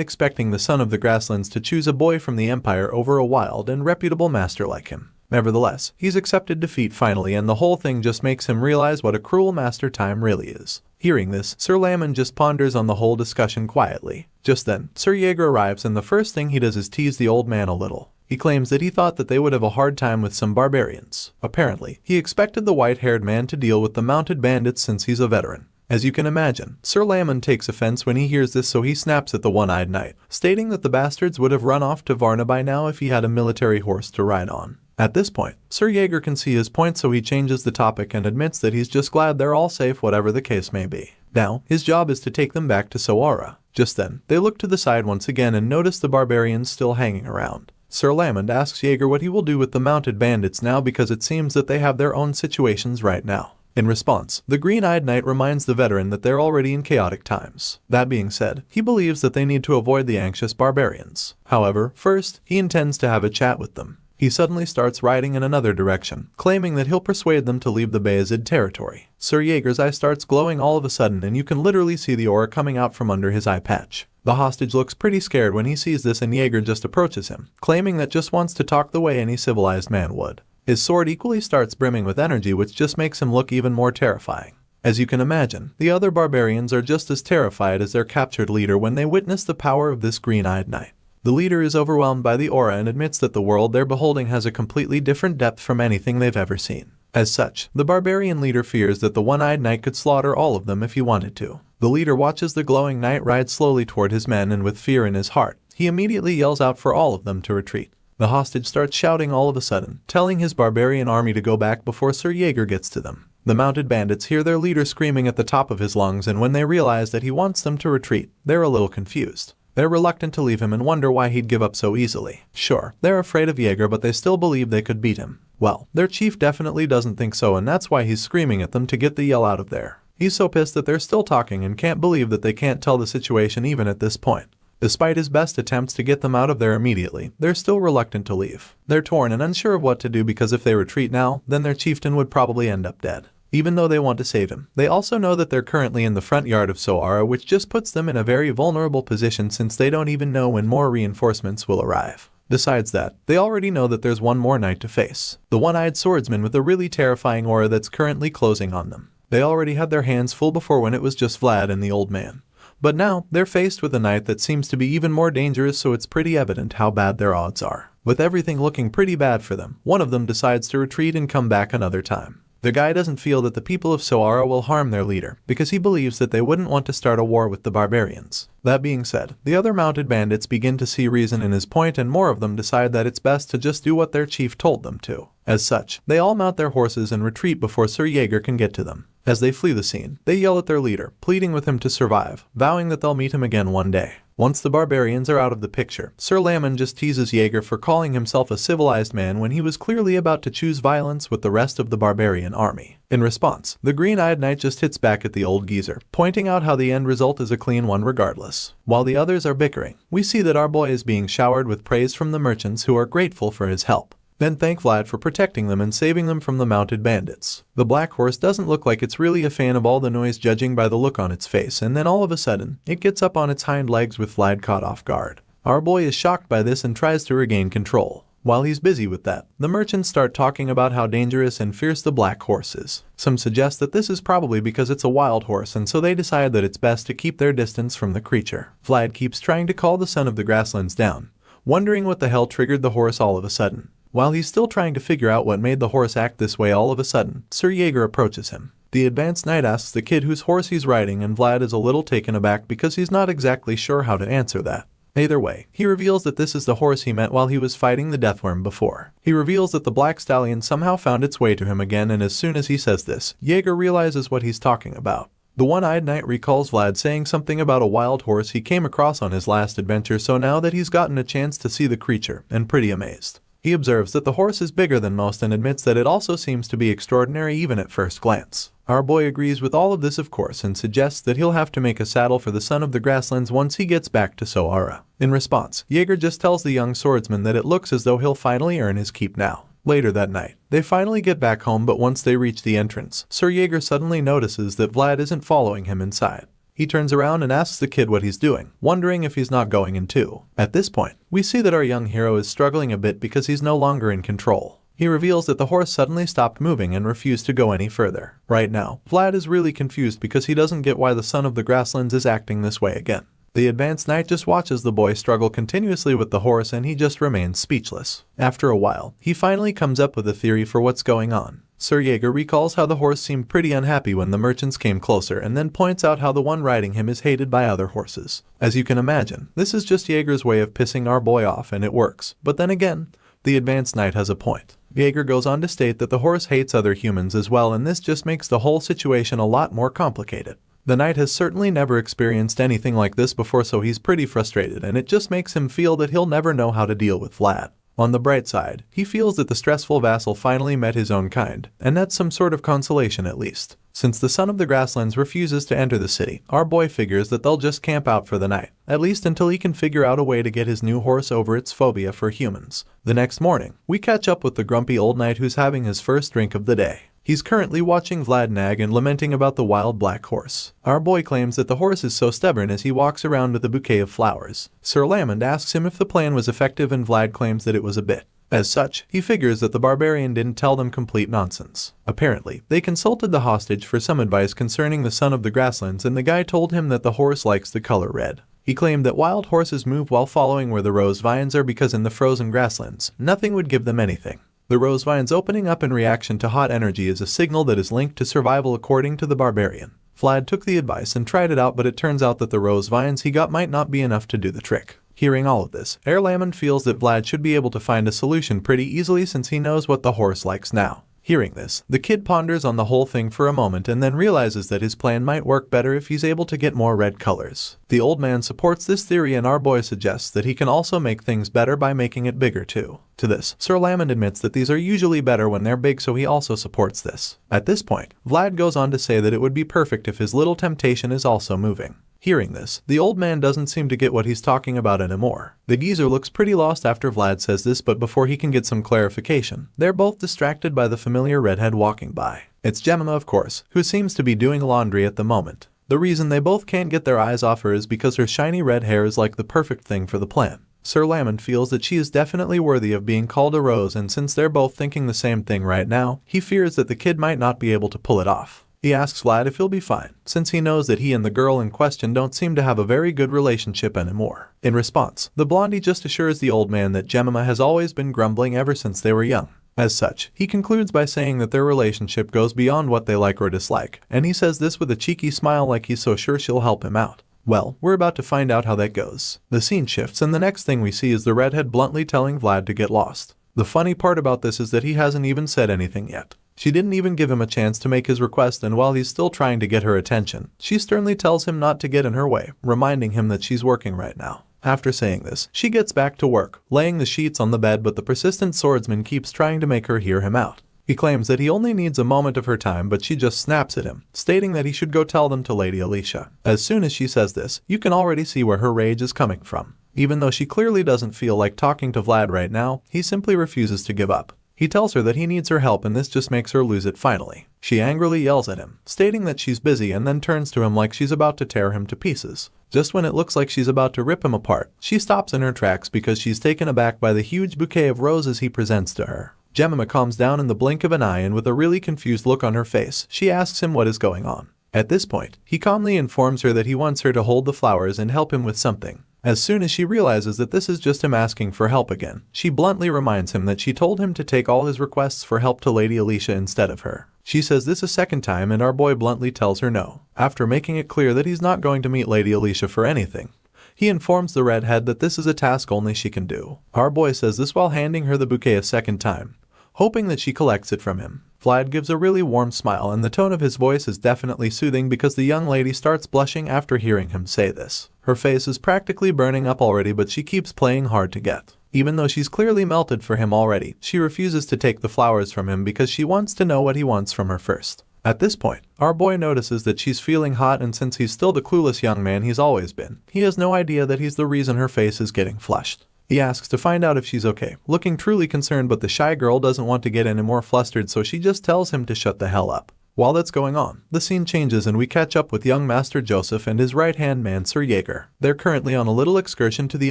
expecting the son of the grasslands to choose a boy from the empire over a wild and reputable master like him. Nevertheless, he's accepted defeat finally, and the whole thing just makes him realize what a cruel master time really is. Hearing this, Sir Lamon just ponders on the whole discussion quietly. Just then, Sir Jaeger arrives, and the first thing he does is tease the old man a little. He claims that he thought that they would have a hard time with some barbarians. Apparently, he expected the white-haired man to deal with the mounted bandits since he's a veteran. As you can imagine, Sir Lamon takes offense when he hears this, so he snaps at the one-eyed knight, stating that the bastards would have run off to Varna by now if he had a military horse to ride on. At this point, Sir Jaeger can see his point, so he changes the topic and admits that he's just glad they're all safe, whatever the case may be. Now, his job is to take them back to Sawara. Just then, they look to the side once again and notice the barbarians still hanging around. Sir Lamon asks Jaeger what he will do with the mounted bandits now, because it seems that they have their own situations right now. In response, the green-eyed knight reminds the veteran that they're already in chaotic times. That being said, he believes that they need to avoid the anxious barbarians. However, first, he intends to have a chat with them. He suddenly starts riding in another direction, claiming that he'll persuade them to leave the Bayezid territory. Sir Jaeger's eye starts glowing all of a sudden, and you can literally see the aura coming out from under his eye patch. The hostage looks pretty scared when he sees this, and Jaeger just approaches him, claiming that just wants to talk the way any civilized man would. His sword equally starts brimming with energy, which just makes him look even more terrifying. As you can imagine, the other barbarians are just as terrified as their captured leader when they witness the power of this green-eyed knight. The leader is overwhelmed by the aura and admits that the world they're beholding has a completely different depth from anything they've ever seen. As such, the barbarian leader fears that the one-eyed knight could slaughter all of them if he wanted to. The leader watches the glowing knight ride slowly toward his men, and with fear in his heart, he immediately yells out for all of them to retreat. The hostage starts shouting all of a sudden, telling his barbarian army to go back before Sir Jaeger gets to them. The mounted bandits hear their leader screaming at the top of his lungs, and when they realize that he wants them to retreat, they're a little confused. They're reluctant to leave him and wonder why he'd give up so easily. Sure, they're afraid of Jaeger, but they still believe they could beat him. Well, their chief definitely doesn't think so, and that's why he's screaming at them to get the yell out of there. He's so pissed that they're still talking and can't believe that they can't tell the situation even at this point. Despite his best attempts to get them out of there immediately, they're still reluctant to leave. They're torn and unsure of what to do, because if they retreat now, then their chieftain would probably end up dead. Even though they want to save him, they also know that they're currently in the front yard of Sawara, which just puts them in a very vulnerable position since they don't even know when more reinforcements will arrive. Besides that, they already know that there's one more knight to face, the one-eyed swordsman with a really terrifying aura that's currently closing on them. They already had their hands full before when it was just Vlad and the old man. But now, they're faced with a knight that seems to be even more dangerous, so it's pretty evident how bad their odds are. With everything looking pretty bad for them, one of them decides to retreat and come back another time. The guy doesn't feel that the people of Sawara will harm their leader, because he believes that they wouldn't want to start a war with the barbarians. That being said, the other mounted bandits begin to see reason in his point, and more of them decide that it's best to just do what their chief told them to. As such, they all mount their horses and retreat before Sir Jaeger can get to them. As they flee the scene, they yell at their leader, pleading with him to survive, vowing that they'll meet him again one day. Once the barbarians are out of the picture, Sir Lamon just teases Jaeger for calling himself a civilized man when he was clearly about to choose violence with the rest of the barbarian army. In response, the green-eyed knight just hits back at the old geezer, pointing out how the end result is a clean one regardless. While the others are bickering, we see that our boy is being showered with praise from the merchants, who are grateful for his help. Then thank Vlad for protecting them and saving them from the mounted bandits. The black horse doesn't look like it's really a fan of all the noise, judging by the look on its face, and then all of a sudden, it gets up on its hind legs with Vlad caught off guard. Our boy is shocked by this and tries to regain control. While he's busy with that, the merchants start talking about how dangerous and fierce the black horse is. Some suggest that this is probably because it's a wild horse, and so they decide that it's best to keep their distance from the creature. Vlad keeps trying to call the son of the grasslands down, wondering what the hell triggered the horse all of a sudden. While he's still trying to figure out what made the horse act this way all of a sudden, Sir Jaeger approaches him. The advanced knight asks the kid whose horse he's riding, and Vlad is a little taken aback because he's not exactly sure how to answer that. Either way, he reveals that this is the horse he met while he was fighting the deathworm before. He reveals that the black stallion somehow found its way to him again, and as soon as he says this, Jaeger realizes what he's talking about. The one-eyed knight recalls Vlad saying something about a wild horse he came across on his last adventure, so now that he's gotten a chance to see the creature, and pretty amazed. He observes that the horse is bigger than most and admits that it also seems to be extraordinary even at first glance. Our boy agrees with all of this of course and suggests that he'll have to make a saddle for the son of the grasslands once he gets back to Soara. In response, Jaeger just tells the young swordsman that it looks as though he'll finally earn his keep now. Later that night, they finally get back home, but once they reach the entrance, Sir Jaeger suddenly notices that Vlad isn't following him inside. He turns around and asks the kid what he's doing, wondering if he's not going in too. At this point, we see that our young hero is struggling a bit because he's no longer in control. He reveals that the horse suddenly stopped moving and refused to go any further. Right now, Vlad is really confused because he doesn't get why the son of the grasslands is acting this way again. The advanced knight just watches the boy struggle continuously with the horse and he just remains speechless. After a while, he finally comes up with a theory for what's going on. Sir Jaeger recalls how the horse seemed pretty unhappy when the merchants came closer and then points out how the one riding him is hated by other horses. As you can imagine, this is just Jaeger's way of pissing our boy off, and it works. But then again, the advanced knight has a point. Jaeger goes on to state that the horse hates other humans as well, and this just makes the whole situation a lot more complicated. The knight has certainly never experienced anything like this before, so he's pretty frustrated, and it just makes him feel that he'll never know how to deal with Vlad. On the bright side, he feels that the stressful vassal finally met his own kind, and that's some sort of consolation at least. Since the son of the grasslands refuses to enter the city, our boy figures that they'll just camp out for the night, at least until he can figure out a way to get his new horse over its phobia for humans. The next morning, we catch up with the grumpy old knight who's having his first drink of the day. He's currently watching Vlad nag and lamenting about the wild black horse. Our boy claims that the horse is so stubborn as he walks around with a bouquet of flowers. Sir Lamond asks him if the plan was effective, and Vlad claims that it was a bit. As such, he figures that the barbarian didn't tell them complete nonsense. Apparently, they consulted the hostage for some advice concerning the son of the grasslands, and the guy told him that the horse likes the color red. He claimed that wild horses move while following where the rose vines are because in the frozen grasslands, nothing would give them anything. The rose vines opening up in reaction to hot energy is a signal that is linked to survival according to the barbarian. Vlad took the advice and tried it out, but it turns out that the rose vines he got might not be enough to do the trick. Hearing all of this, Herr Lamond feels that Vlad should be able to find a solution pretty easily since he knows what the horse likes now. Hearing this, the kid ponders on the whole thing for a moment and then realizes that his plan might work better if he's able to get more red colors. The old man supports this theory, and our boy suggests that he can also make things better by making it bigger too. To this, Sir Lamond admits that these are usually better when they're big, so he also supports this. At this point, Vlad goes on to say that it would be perfect if his little temptation is also moving. Hearing this, the old man doesn't seem to get what he's talking about anymore. The geezer looks pretty lost after Vlad says this, but before he can get some clarification, they're both distracted by the familiar redhead walking by. It's Jemima, of course, who seems to be doing laundry at the moment. The reason they both can't get their eyes off her is because her shiny red hair is like the perfect thing for the plan. Sir Lamond feels that she is definitely worthy of being called a rose, and since they're both thinking the same thing right now, he fears that the kid might not be able to pull it off. He asks Vlad if he'll be fine, since he knows that he and the girl in question don't seem to have a very good relationship anymore. In response, the blondie just assures the old man that Jemima has always been grumbling ever since they were young. As such, he concludes by saying that their relationship goes beyond what they like or dislike, and he says this with a cheeky smile like he's so sure she'll help him out. Well, we're about to find out how that goes. The scene shifts, and the next thing we see is the redhead bluntly telling Vlad to get lost. The funny part about this is that he hasn't even said anything yet. She didn't even give him a chance to make his request, and while he's still trying to get her attention, she sternly tells him not to get in her way, reminding him that she's working right now. After saying this, she gets back to work, laying the sheets on the bed, but the persistent swordsman keeps trying to make her hear him out. He claims that he only needs a moment of her time, but she just snaps at him, stating that he should go tell them to Lady Alicia. As soon as she says this, you can already see where her rage is coming from. Even though she clearly doesn't feel like talking to Vlad right now, he simply refuses to give up. He tells her that he needs her help, and this just makes her lose it finally. She angrily yells at him, stating that she's busy, and then turns to him like she's about to tear him to pieces. Just when it looks like she's about to rip him apart, she stops in her tracks because she's taken aback by the huge bouquet of roses he presents to her. Jemima calms down in the blink of an eye, and with a really confused look on her face, she asks him what is going on. At this point, he calmly informs her that he wants her to hold the flowers and help him with something. As soon as she realizes that this is just him asking for help again, she bluntly reminds him that she told him to take all his requests for help to Lady Alicia instead of her. She says this a second time and our boy bluntly tells her no. After making it clear that he's not going to meet Lady Alicia for anything, he informs the redhead that this is a task only she can do. Our boy says this while handing her the bouquet a second time, hoping that she collects it from him. Vlad gives a really warm smile and the tone of his voice is definitely soothing because the young lady starts blushing after hearing him say this. Her face is practically burning up already, but she keeps playing hard to get. Even though she's clearly melted for him already, she refuses to take the flowers from him because she wants to know what he wants from her first. At this point, our boy notices that she's feeling hot, and since he's still the clueless young man he's always been, he has no idea that he's the reason her face is getting flushed. He asks to find out if she's okay, looking truly concerned, but the shy girl doesn't want to get any more flustered, so she just tells him to shut the hell up. While that's going on, the scene changes and we catch up with young Master Joseph and his right-hand man Sir Jaeger. They're currently on a little excursion to the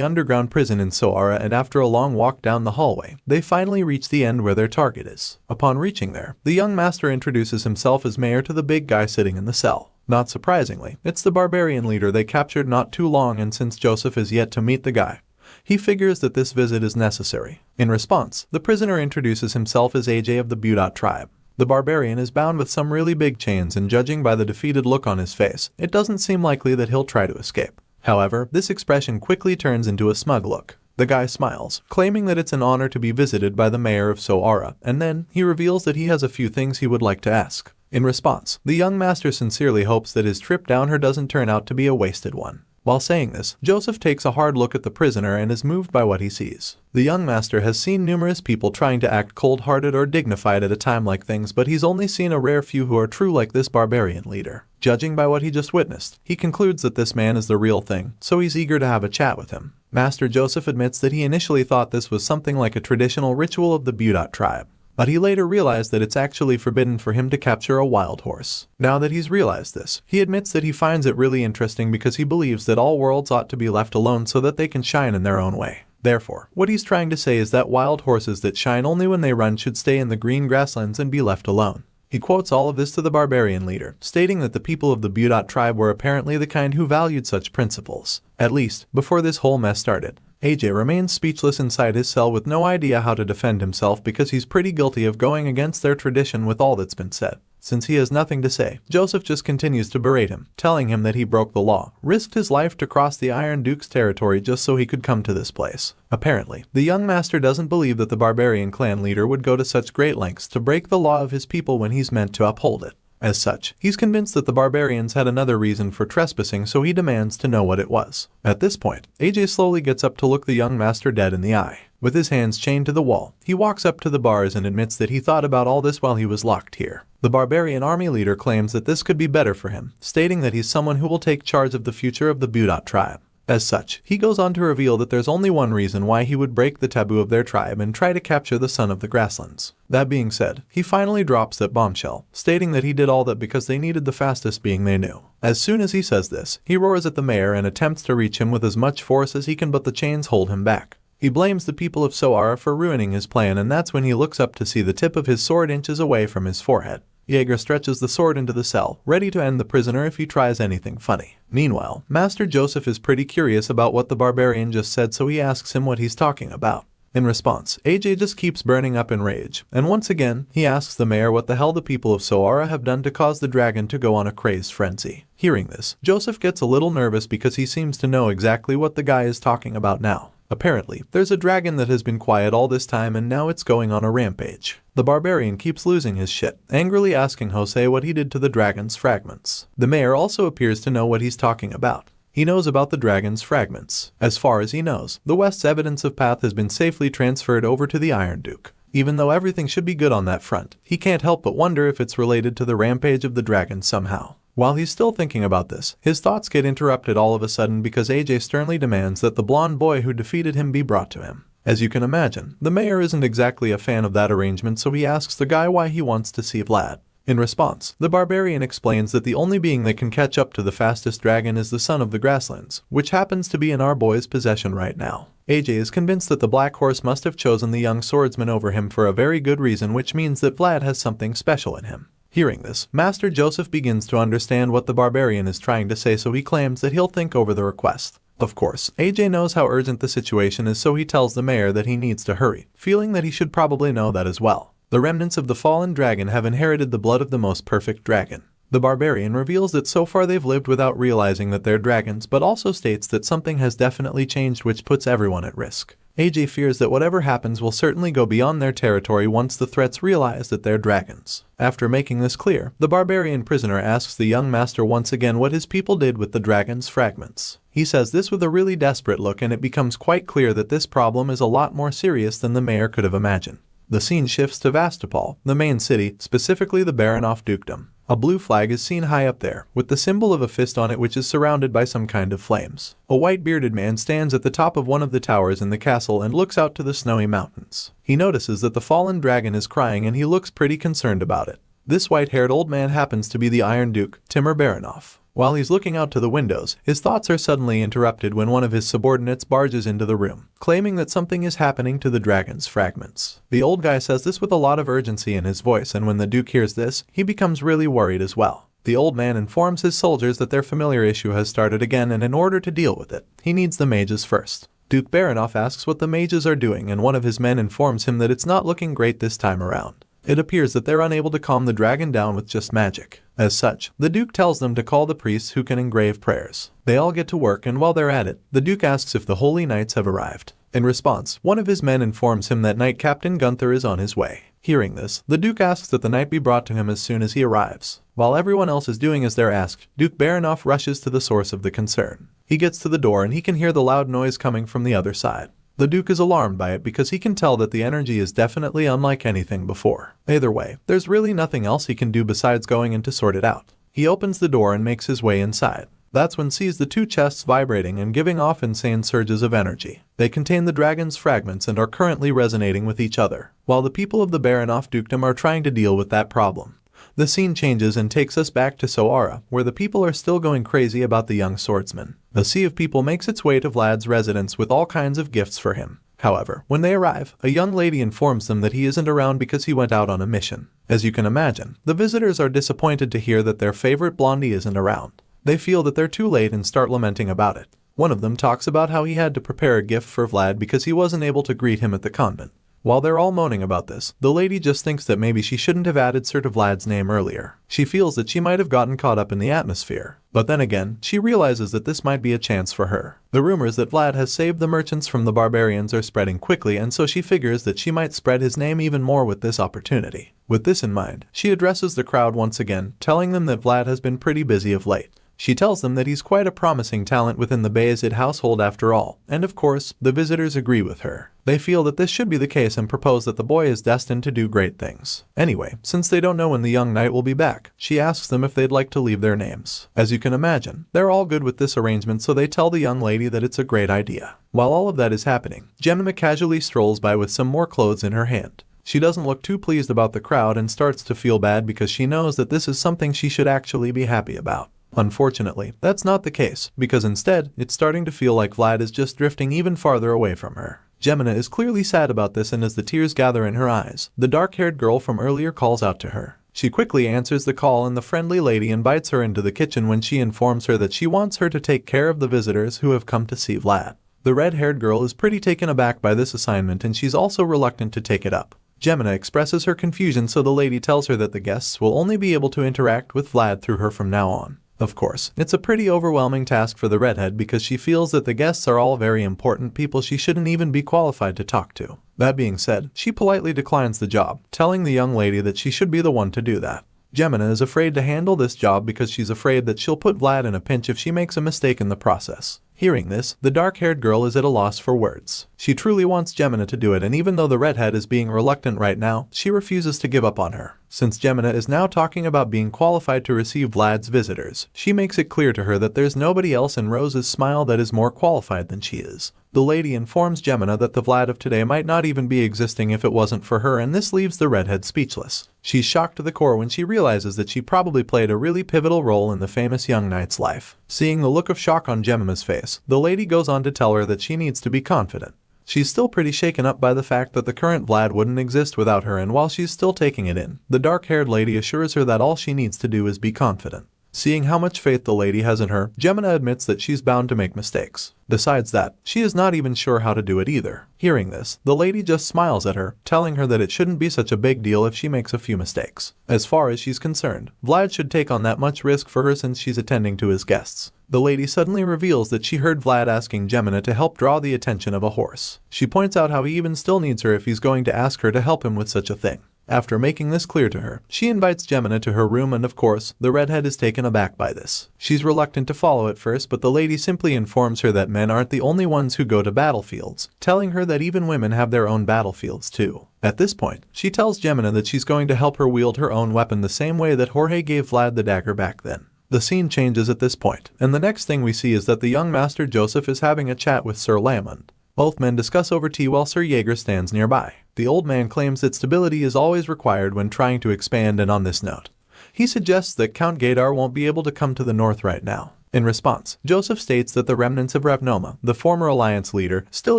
underground prison in Soara, and after a long walk down the hallway, they finally reach the end where their target is. Upon reaching there, the young master introduces himself as mayor to the big guy sitting in the cell. Not surprisingly, it's the barbarian leader they captured not too long, and since Joseph is yet to meet the guy, he figures that this visit is necessary. In response, the prisoner introduces himself as AJ of the Budot tribe. The barbarian is bound with some really big chains, and judging by the defeated look on his face, it doesn't seem likely that he'll try to escape. However, this expression quickly turns into a smug look. The guy smiles, claiming that it's an honor to be visited by the mayor of Soara, and then he reveals that he has a few things he would like to ask. In response, the young master sincerely hopes that his trip down here doesn't turn out to be a wasted one. While saying this, Joseph takes a hard look at the prisoner and is moved by what he sees. The young master has seen numerous people trying to act cold-hearted or dignified at a time like things, but he's only seen a rare few who are true like this barbarian leader. Judging by what he just witnessed, he concludes that this man is the real thing, so he's eager to have a chat with him. Master Joseph admits that he initially thought this was something like a traditional ritual of the Budot tribe, but he later realized that it's actually forbidden for him to capture a wild horse. Now that he's realized this, he admits that he finds it really interesting because he believes that all worlds ought to be left alone so that they can shine in their own way. Therefore, what he's trying to say is that wild horses that shine only when they run should stay in the green grasslands and be left alone. He quotes all of this to the barbarian leader, stating that the people of the Budot tribe were apparently the kind who valued such principles, at least before this whole mess started. AJ remains speechless inside his cell with no idea how to defend himself because he's pretty guilty of going against their tradition with all that's been said. Since he has nothing to say, Joseph just continues to berate him, telling him that he broke the law, risked his life to cross the Iron Duke's territory just so he could come to this place. Apparently, the young master doesn't believe that the barbarian clan leader would go to such great lengths to break the law of his people when he's meant to uphold it. As such, he's convinced that the barbarians had another reason for trespassing, so he demands to know what it was. At this point, AJ slowly gets up to look the young master dead in the eye. With his hands chained to the wall, he walks up to the bars and admits that he thought about all this while he was locked here. The barbarian army leader claims that this could be better for him, stating that he's someone who will take charge of the future of the Budot tribe. As such, he goes on to reveal that there's only one reason why he would break the taboo of their tribe and try to capture the son of the grasslands. That being said, he finally drops that bombshell, stating that he did all that because they needed the fastest being they knew. As soon as he says this, he roars at the mayor and attempts to reach him with as much force as he can, but the chains hold him back. He blames the people of Soara for ruining his plan, and that's when he looks up to see the tip of his sword inches away from his forehead. Jaeger stretches the sword into the cell, ready to end the prisoner if he tries anything funny. Meanwhile, Master Joseph is pretty curious about what the barbarian just said, so he asks him what he's talking about. In response, AJ just keeps burning up in rage, and once again, he asks the mayor what the hell the people of Soara have done to cause the dragon to go on a crazed frenzy. Hearing this, Joseph gets a little nervous because he seems to know exactly what the guy is talking about now. Apparently, there's a dragon that has been quiet all this time and now it's going on a rampage. The barbarian keeps losing his shit, angrily asking Jose what he did to the dragon's fragments. The mayor also appears to know what he's talking about. He knows about the dragon's fragments. As far as he knows, the West's evidence of path has been safely transferred over to the Iron Duke. Even though everything should be good on that front, he can't help but wonder if it's related to the rampage of the dragon somehow. While he's still thinking about this, his thoughts get interrupted all of a sudden because AJ sternly demands that the blonde boy who defeated him be brought to him. As you can imagine, the mayor isn't exactly a fan of that arrangement, so he asks the guy why he wants to see Vlad. In response, the barbarian explains that the only being that can catch up to the fastest dragon is the son of the grasslands, which happens to be in our boy's possession right now. AJ is convinced that the black horse must have chosen the young swordsman over him for a very good reason, which means that Vlad has something special in him. Hearing this, Master Joseph begins to understand what the barbarian is trying to say, so he claims that he'll think over the request. Of course, AJ knows how urgent the situation is, so he tells the mayor that he needs to hurry, feeling that he should probably know that as well. The remnants of the fallen dragon have inherited the blood of the most perfect dragon. The barbarian reveals that so far they've lived without realizing that they're dragons, but also states that something has definitely changed which puts everyone at risk. AJ fears that whatever happens will certainly go beyond their territory once the threats realize that they're dragons. After making this clear, the barbarian prisoner asks the young master once again what his people did with the dragon's fragments. He says this with a really desperate look, and it becomes quite clear that this problem is a lot more serious than the mayor could have imagined. The scene shifts to Vastapal, the main city, specifically the Baronoff dukedom. A blue flag is seen high up there, with the symbol of a fist on it which is surrounded by some kind of flames. A white-bearded man stands at the top of one of the towers in the castle and looks out to the snowy mountains. He notices that the fallen dragon is crying and he looks pretty concerned about it. This white-haired old man happens to be the Iron Duke, Timur Baronoff. While he's looking out to the windows, his thoughts are suddenly interrupted when one of his subordinates barges into the room, claiming that something is happening to the dragon's fragments. The old guy says this with a lot of urgency in his voice, and when the Duke hears this, he becomes really worried as well. The old man informs his soldiers that their familiar issue has started again, and in order to deal with it, he needs the mages first. Duke Baronoff asks what the mages are doing, and one of his men informs him that it's not looking great this time around. It appears that they're unable to calm the dragon down with just magic. As such, the Duke tells them to call the priests who can engrave prayers. They all get to work, and while they're at it, the Duke asks if the holy knights have arrived. In response, one of his men informs him that Knight Captain Gunther is on his way. Hearing this, the Duke asks that the knight be brought to him as soon as he arrives. While everyone else is doing as they're asked, Duke Baronoff rushes to the source of the concern. He gets to the door and he can hear the loud noise coming from the other side. The Duke is alarmed by it because he can tell that the energy is definitely unlike anything before. Either way, there's really nothing else he can do besides going in to sort it out. He opens the door and makes his way inside. That's when sees the two chests vibrating and giving off insane surges of energy. They contain the dragon's fragments and are currently resonating with each other, while the people of the Baronoff dukedom are trying to deal with that problem. The scene changes and takes us back to Soara, where the people are still going crazy about the young swordsman. The sea of people makes its way to Vlad's residence with all kinds of gifts for him. However, when they arrive, a young lady informs them that he isn't around because he went out on a mission. As you can imagine, the visitors are disappointed to hear that their favorite blondie isn't around. They feel that they're too late and start lamenting about it. One of them talks about how he had to prepare a gift for Vlad because he wasn't able to greet him at the convent. While they're all moaning about this, the lady just thinks that maybe she shouldn't have added Sir to Vlad's name earlier. She feels that she might have gotten caught up in the atmosphere. But then again, she realizes that this might be a chance for her. The rumors that Vlad has saved the merchants from the barbarians are spreading quickly, and so she figures that she might spread his name even more with this opportunity. With this in mind, she addresses the crowd once again, telling them that Vlad has been pretty busy of late. She tells them that he's quite a promising talent within the Bayezid household after all, and of course, the visitors agree with her. They feel that this should be the case and propose that the boy is destined to do great things. Anyway, since they don't know when the young knight will be back, she asks them if they'd like to leave their names. As you can imagine, they're all good with this arrangement, so they tell the young lady that it's a great idea. While all of that is happening, Gemma casually strolls by with some more clothes in her hand. She doesn't look too pleased about the crowd and starts to feel bad because she knows that this is something she should actually be happy about. Unfortunately, that's not the case, because instead, it's starting to feel like Vlad is just drifting even farther away from her. Gemina is clearly sad about this, and as the tears gather in her eyes, the dark-haired girl from earlier calls out to her. She quickly answers the call, and the friendly lady invites her into the kitchen when she informs her that she wants her to take care of the visitors who have come to see Vlad. The red-haired girl is pretty taken aback by this assignment, and she's also reluctant to take it up. Gemina expresses her confusion, so the lady tells her that the guests will only be able to interact with Vlad through her from now on. Of course, it's a pretty overwhelming task for the redhead because she feels that the guests are all very important people she shouldn't even be qualified to talk to. That being said, she politely declines the job, telling the young lady that she should be the one to do that. Gemina is afraid to handle this job because she's afraid that she'll put Vlad in a pinch if she makes a mistake in the process. Hearing this, the dark-haired girl is at a loss for words. She truly wants Gemina to do it, and even though the redhead is being reluctant right now, she refuses to give up on her. Since Gemina is now talking about being qualified to receive Vlad's visitors, she makes it clear to her that there's nobody else in Rose's smile that is more qualified than she is. The lady informs Gemina that the Vlad of today might not even be existing if it wasn't for her, and this leaves the redhead speechless. She's shocked to the core when she realizes that she probably played a really pivotal role in the famous young knight's life. Seeing the look of shock on Gemina's face, the lady goes on to tell her that she needs to be confident. She's still pretty shaken up by the fact that the current Vlad wouldn't exist without her, and while she's still taking it in, the dark-haired lady assures her that all she needs to do is be confident. Seeing how much faith the lady has in her, Gemina admits that she's bound to make mistakes. Besides that, she is not even sure how to do it either. Hearing this, the lady just smiles at her, telling her that it shouldn't be such a big deal if she makes a few mistakes. As far as she's concerned, Vlad should take on that much risk for her since she's attending to his guests. The lady suddenly reveals that she heard Vlad asking Gemina to help draw the attention of a horse. She points out how he even still needs her if he's going to ask her to help him with such a thing. After making this clear to her, she invites Gemina to her room and of course, the redhead is taken aback by this. She's reluctant to follow at first, but the lady simply informs her that men aren't the only ones who go to battlefields, telling her that even women have their own battlefields too. At this point, she tells Gemina that she's going to help her wield her own weapon the same way that Jorge gave Vlad the dagger back then. The scene changes at this point, and the next thing we see is that the young Master Joseph is having a chat with Sir Lamond. Both men discuss over tea while Sir Jaeger stands nearby. The old man claims that stability is always required when trying to expand, and on this note, he suggests that Count Gadar won't be able to come to the north right now. In response, Joseph states that the remnants of Ravnoma, the former alliance leader, still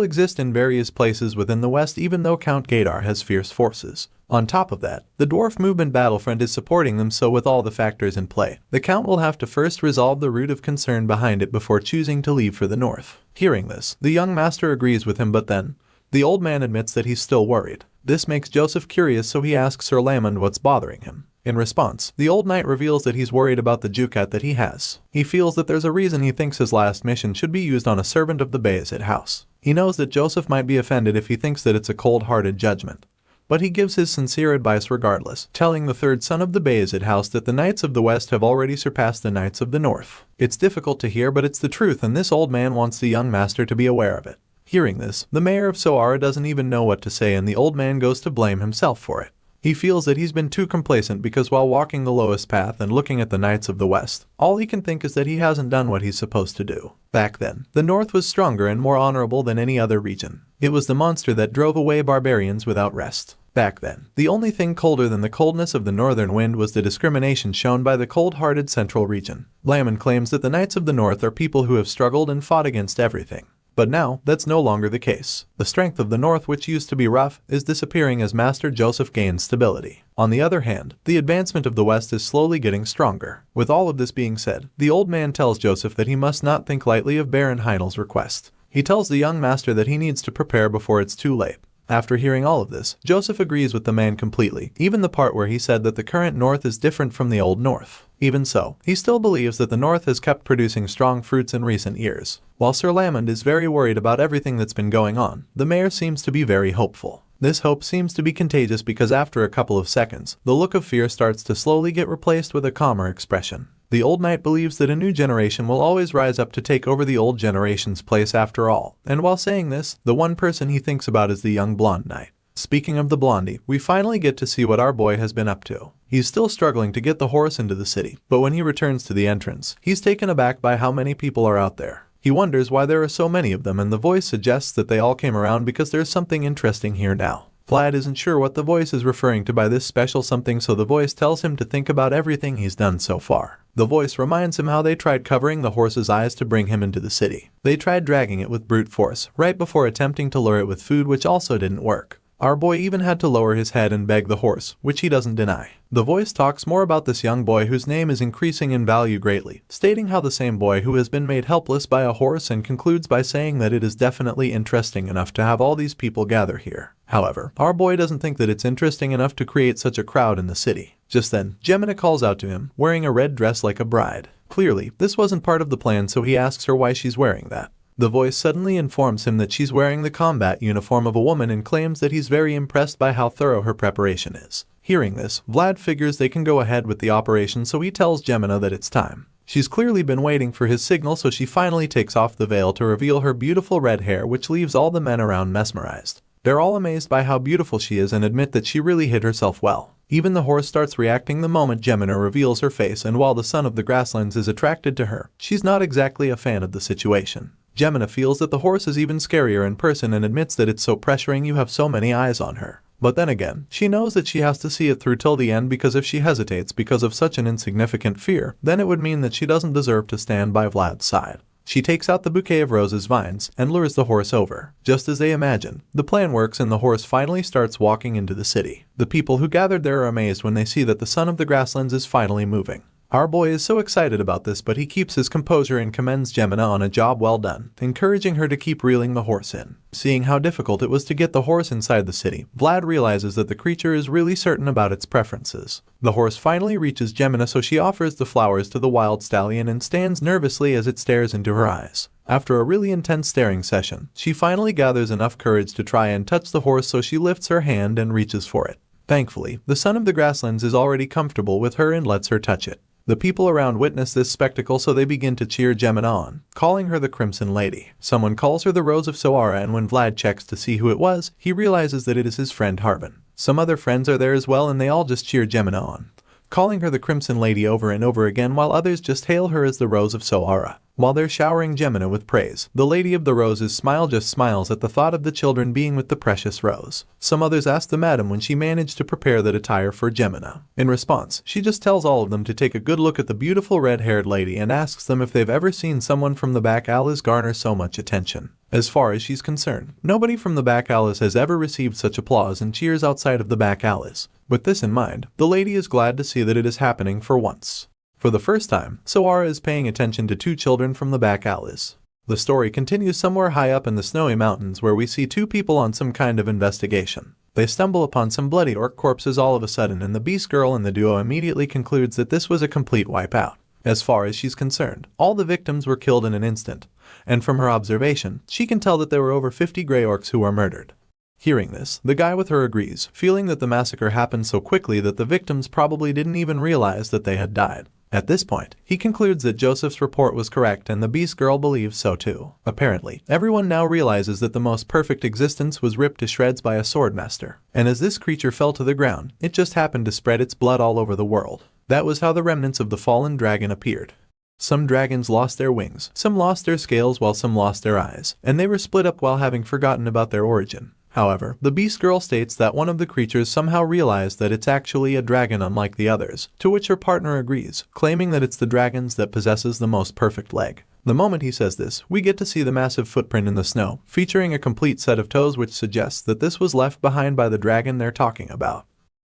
exist in various places within the west even though Count Gadar has fierce forces. On top of that, the dwarf movement battlefront is supporting them, so with all the factors in play, the Count will have to first resolve the root of concern behind it before choosing to leave for the north. Hearing this, the young master agrees with him, but then, the old man admits that he's still worried. This makes Joseph curious, so he asks Sir Lamond what's bothering him. In response, the old knight reveals that he's worried about the Jukat that he has. He feels that there's a reason he thinks his last mission should be used on a servant of the Bayezid house. He knows that Joseph might be offended if he thinks that it's a cold-hearted judgment, but he gives his sincere advice regardless, telling the third son of the Bayezid house that the Knights of the West have already surpassed the Knights of the North. It's difficult to hear, but it's the truth, and this old man wants the young master to be aware of it. Hearing this, the mayor of Soara doesn't even know what to say, and the old man goes to blame himself for it. He feels that he's been too complacent because while walking the lowest path and looking at the Knights of the West, all he can think is that he hasn't done what he's supposed to do. Back then, the North was stronger and more honorable than any other region. It was the monster that drove away barbarians without rest. Back then, the only thing colder than the coldness of the northern wind was the discrimination shown by the cold-hearted central region. Lamond claims that the Knights of the North are people who have struggled and fought against everything. But now, that's no longer the case. The strength of the North, which used to be rough, is disappearing as Master Joseph gains stability. On the other hand, the advancement of the West is slowly getting stronger. With all of this being said, the old man tells Joseph that he must not think lightly of Baron Heinel's request. He tells the young master that he needs to prepare before it's too late. After hearing all of this, Joseph agrees with the man completely, even the part where he said that the current North is different from the old North. Even so, he still believes that the North has kept producing strong fruits in recent years. While Sir Lamond is very worried about everything that's been going on, the mayor seems to be very hopeful. This hope seems to be contagious because after a couple of seconds, the look of fear starts to slowly get replaced with a calmer expression. The old knight believes that a new generation will always rise up to take over the old generation's place after all, and while saying this, the one person he thinks about is the young blonde knight. Speaking of the blondie, we finally get to see what our boy has been up to. He's still struggling to get the horse into the city, but when he returns to the entrance, he's taken aback by how many people are out there. He wonders why there are so many of them, and the voice suggests that they all came around because there's something interesting here now. Vlad isn't sure what the voice is referring to by this special something, so the voice tells him to think about everything he's done so far. The voice reminds him how they tried covering the horse's eyes to bring him into the city. They tried dragging it with brute force, right before attempting to lure it with food, which also didn't work. Our boy even had to lower his head and beg the horse, which he doesn't deny. The voice talks more about this young boy whose name is increasing in value greatly, stating how the same boy who has been made helpless by a horse, and concludes by saying that it is definitely interesting enough to have all these people gather here. However, our boy doesn't think that it's interesting enough to create such a crowd in the city. Just then, Gemina calls out to him, wearing a red dress like a bride. Clearly, this wasn't part of the plan, so he asks her why she's wearing that. The voice suddenly informs him that she's wearing the combat uniform of a woman and claims that he's very impressed by how thorough her preparation is. Hearing this, Vlad figures they can go ahead with the operation, so he tells Gemina that it's time. She's clearly been waiting for his signal, so she finally takes off the veil to reveal her beautiful red hair, which leaves all the men around mesmerized. They're all amazed by how beautiful she is and admit that she really hid herself well. Even the horse starts reacting the moment Gemina reveals her face, and while the son of the grasslands is attracted to her, she's not exactly a fan of the situation. Gemina feels that the horse is even scarier in person and admits that it's so pressuring you have so many eyes on her. But then again, she knows that she has to see it through till the end, because if she hesitates because of such an insignificant fear, then it would mean that she doesn't deserve to stand by Vlad's side. She takes out the bouquet of roses vines and lures the horse over. Just as they imagine, the plan works and the horse finally starts walking into the city. The people who gathered there are amazed when they see that the son of the grasslands is finally moving. Our boy is so excited about this, but he keeps his composure and commends Gemina on a job well done, encouraging her to keep reeling the horse in. Seeing how difficult it was to get the horse inside the city, Vlad realizes that the creature is really certain about its preferences. The horse finally reaches Gemina, so she offers the flowers to the wild stallion and stands nervously as it stares into her eyes. After a really intense staring session, she finally gathers enough courage to try and touch the horse, so she lifts her hand and reaches for it. Thankfully, the son of the grasslands is already comfortable with her and lets her touch it. The people around witness this spectacle, so they begin to cheer Gemina on, calling her the Crimson Lady. Someone calls her the Rose of Soara, and when Vlad checks to see who it was, he realizes that it is his friend Harbin. Some other friends are there as well, and they all just cheer Gemina on, calling her the Crimson Lady over and over again, while others just hail her as the Rose of Soara. While they're showering Gemina with praise, the Lady of the Roses just smiles at the thought of the children being with the precious rose. Some others ask the madam when she managed to prepare that attire for Gemina. In response, she just tells all of them to take a good look at the beautiful red-haired lady and asks them if they've ever seen someone from the back alleys garner so much attention. As far as she's concerned, nobody from the back alleys has ever received such applause and cheers outside of the back alleys. With this in mind, the lady is glad to see that it is happening for once. For the first time, Soara is paying attention to two children from the back alleys. The story continues somewhere high up in the snowy mountains, where we see two people on some kind of investigation. They stumble upon some bloody orc corpses all of a sudden, and the beast girl in the duo immediately concludes that this was a complete wipeout. As far as she's concerned, all the victims were killed in an instant, and from her observation, she can tell that there were over 50 grey orcs who were murdered. Hearing this, the guy with her agrees, feeling that the massacre happened so quickly that the victims probably didn't even realize that they had died. At this point, he concludes that Joseph's report was correct, and the beast girl believes so too. Apparently, everyone now realizes that the most perfect existence was ripped to shreds by a Swordmaster, and as this creature fell to the ground, it just happened to spread its blood all over the world. That was how the remnants of the fallen dragon appeared. Some dragons lost their wings, some lost their scales, while some lost their eyes, and they were split up while having forgotten about their origin. However, the beast girl states that one of the creatures somehow realized that it's actually a dragon unlike the others, to which her partner agrees, claiming that it's the dragons that possesses the most perfect leg. The moment he says this, we get to see the massive footprint in the snow, featuring a complete set of toes, which suggests that this was left behind by the dragon they're talking about.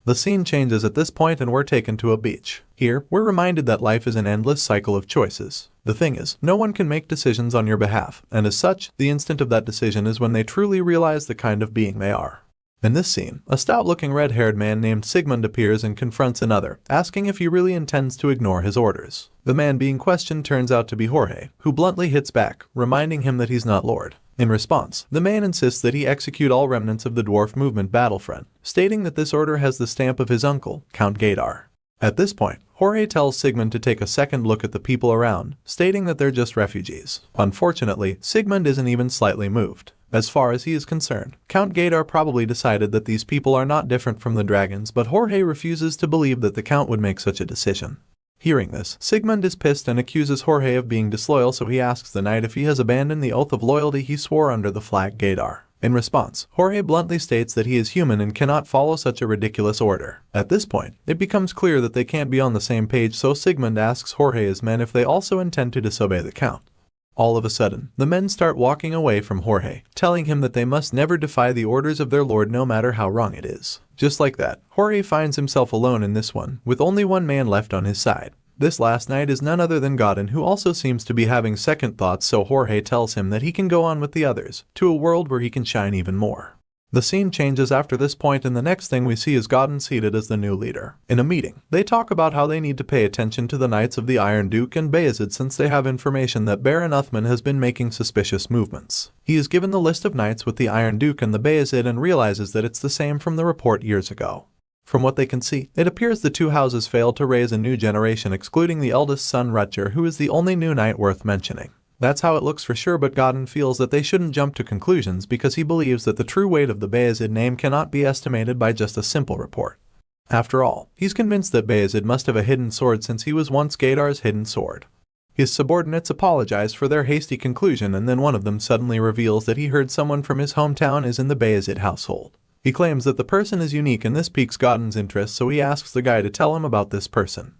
The scene changes at this point and we're taken to a beach. Here, we're reminded that life is an endless cycle of choices. The thing is, no one can make decisions on your behalf, and as such, the instant of that decision is when they truly realize the kind of being they are. In this scene, a stout-looking red-haired man named Sigmund appears and confronts another, asking if he really intends to ignore his orders. The man being questioned turns out to be Jorge, who bluntly hits back, reminding him that he's not Lord. In response, the man insists that he execute all remnants of the dwarf movement battlefront, stating that this order has the stamp of his uncle, Count Gadar. At this point, Jorge tells Sigmund to take a second look at the people around, stating that they're just refugees. Unfortunately, Sigmund isn't even slightly moved. As far as he is concerned, Count Gadar probably decided that these people are not different from the dragons, but Jorge refuses to believe that the Count would make such a decision. Hearing this, Sigmund is pissed and accuses Jorge of being disloyal, so he asks the knight if he has abandoned the oath of loyalty he swore under the flag Gadar. In response, Jorge bluntly states that he is human and cannot follow such a ridiculous order. At this point, it becomes clear that they can't be on the same page, so Sigmund asks Jorge's men if they also intend to disobey the Count. All of a sudden, the men start walking away from Jorge, telling him that they must never defy the orders of their lord no matter how wrong it is. Just like that, Jorge finds himself alone in this one, with only one man left on his side. This last knight is none other than Godin, who also seems to be having second thoughts, so Jorge tells him that he can go on with the others, to a world where he can shine even more. The scene changes after this point, and the next thing we see is Godin seated as the new leader. In a meeting, they talk about how they need to pay attention to the Knights of the Iron Duke and Bayezid since they have information that Baron Uthman has been making suspicious movements. He is given the list of knights with the Iron Duke and the Bayezid and realizes that it's the same from the report years ago. From what they can see, it appears the two houses failed to raise a new generation, excluding the eldest son Rutger, who is the only new knight worth mentioning. That's how it looks for sure, but Godin feels that they shouldn't jump to conclusions because he believes that the true weight of the Bayezid name cannot be estimated by just a simple report. After all, he's convinced that Bayezid must have a hidden sword since he was once Gadar's hidden sword. His subordinates apologize for their hasty conclusion, and then one of them suddenly reveals that he heard someone from his hometown is in the Bayezid household. He claims that the person is unique, and this piques Godin's interest, so he asks the guy to tell him about this person.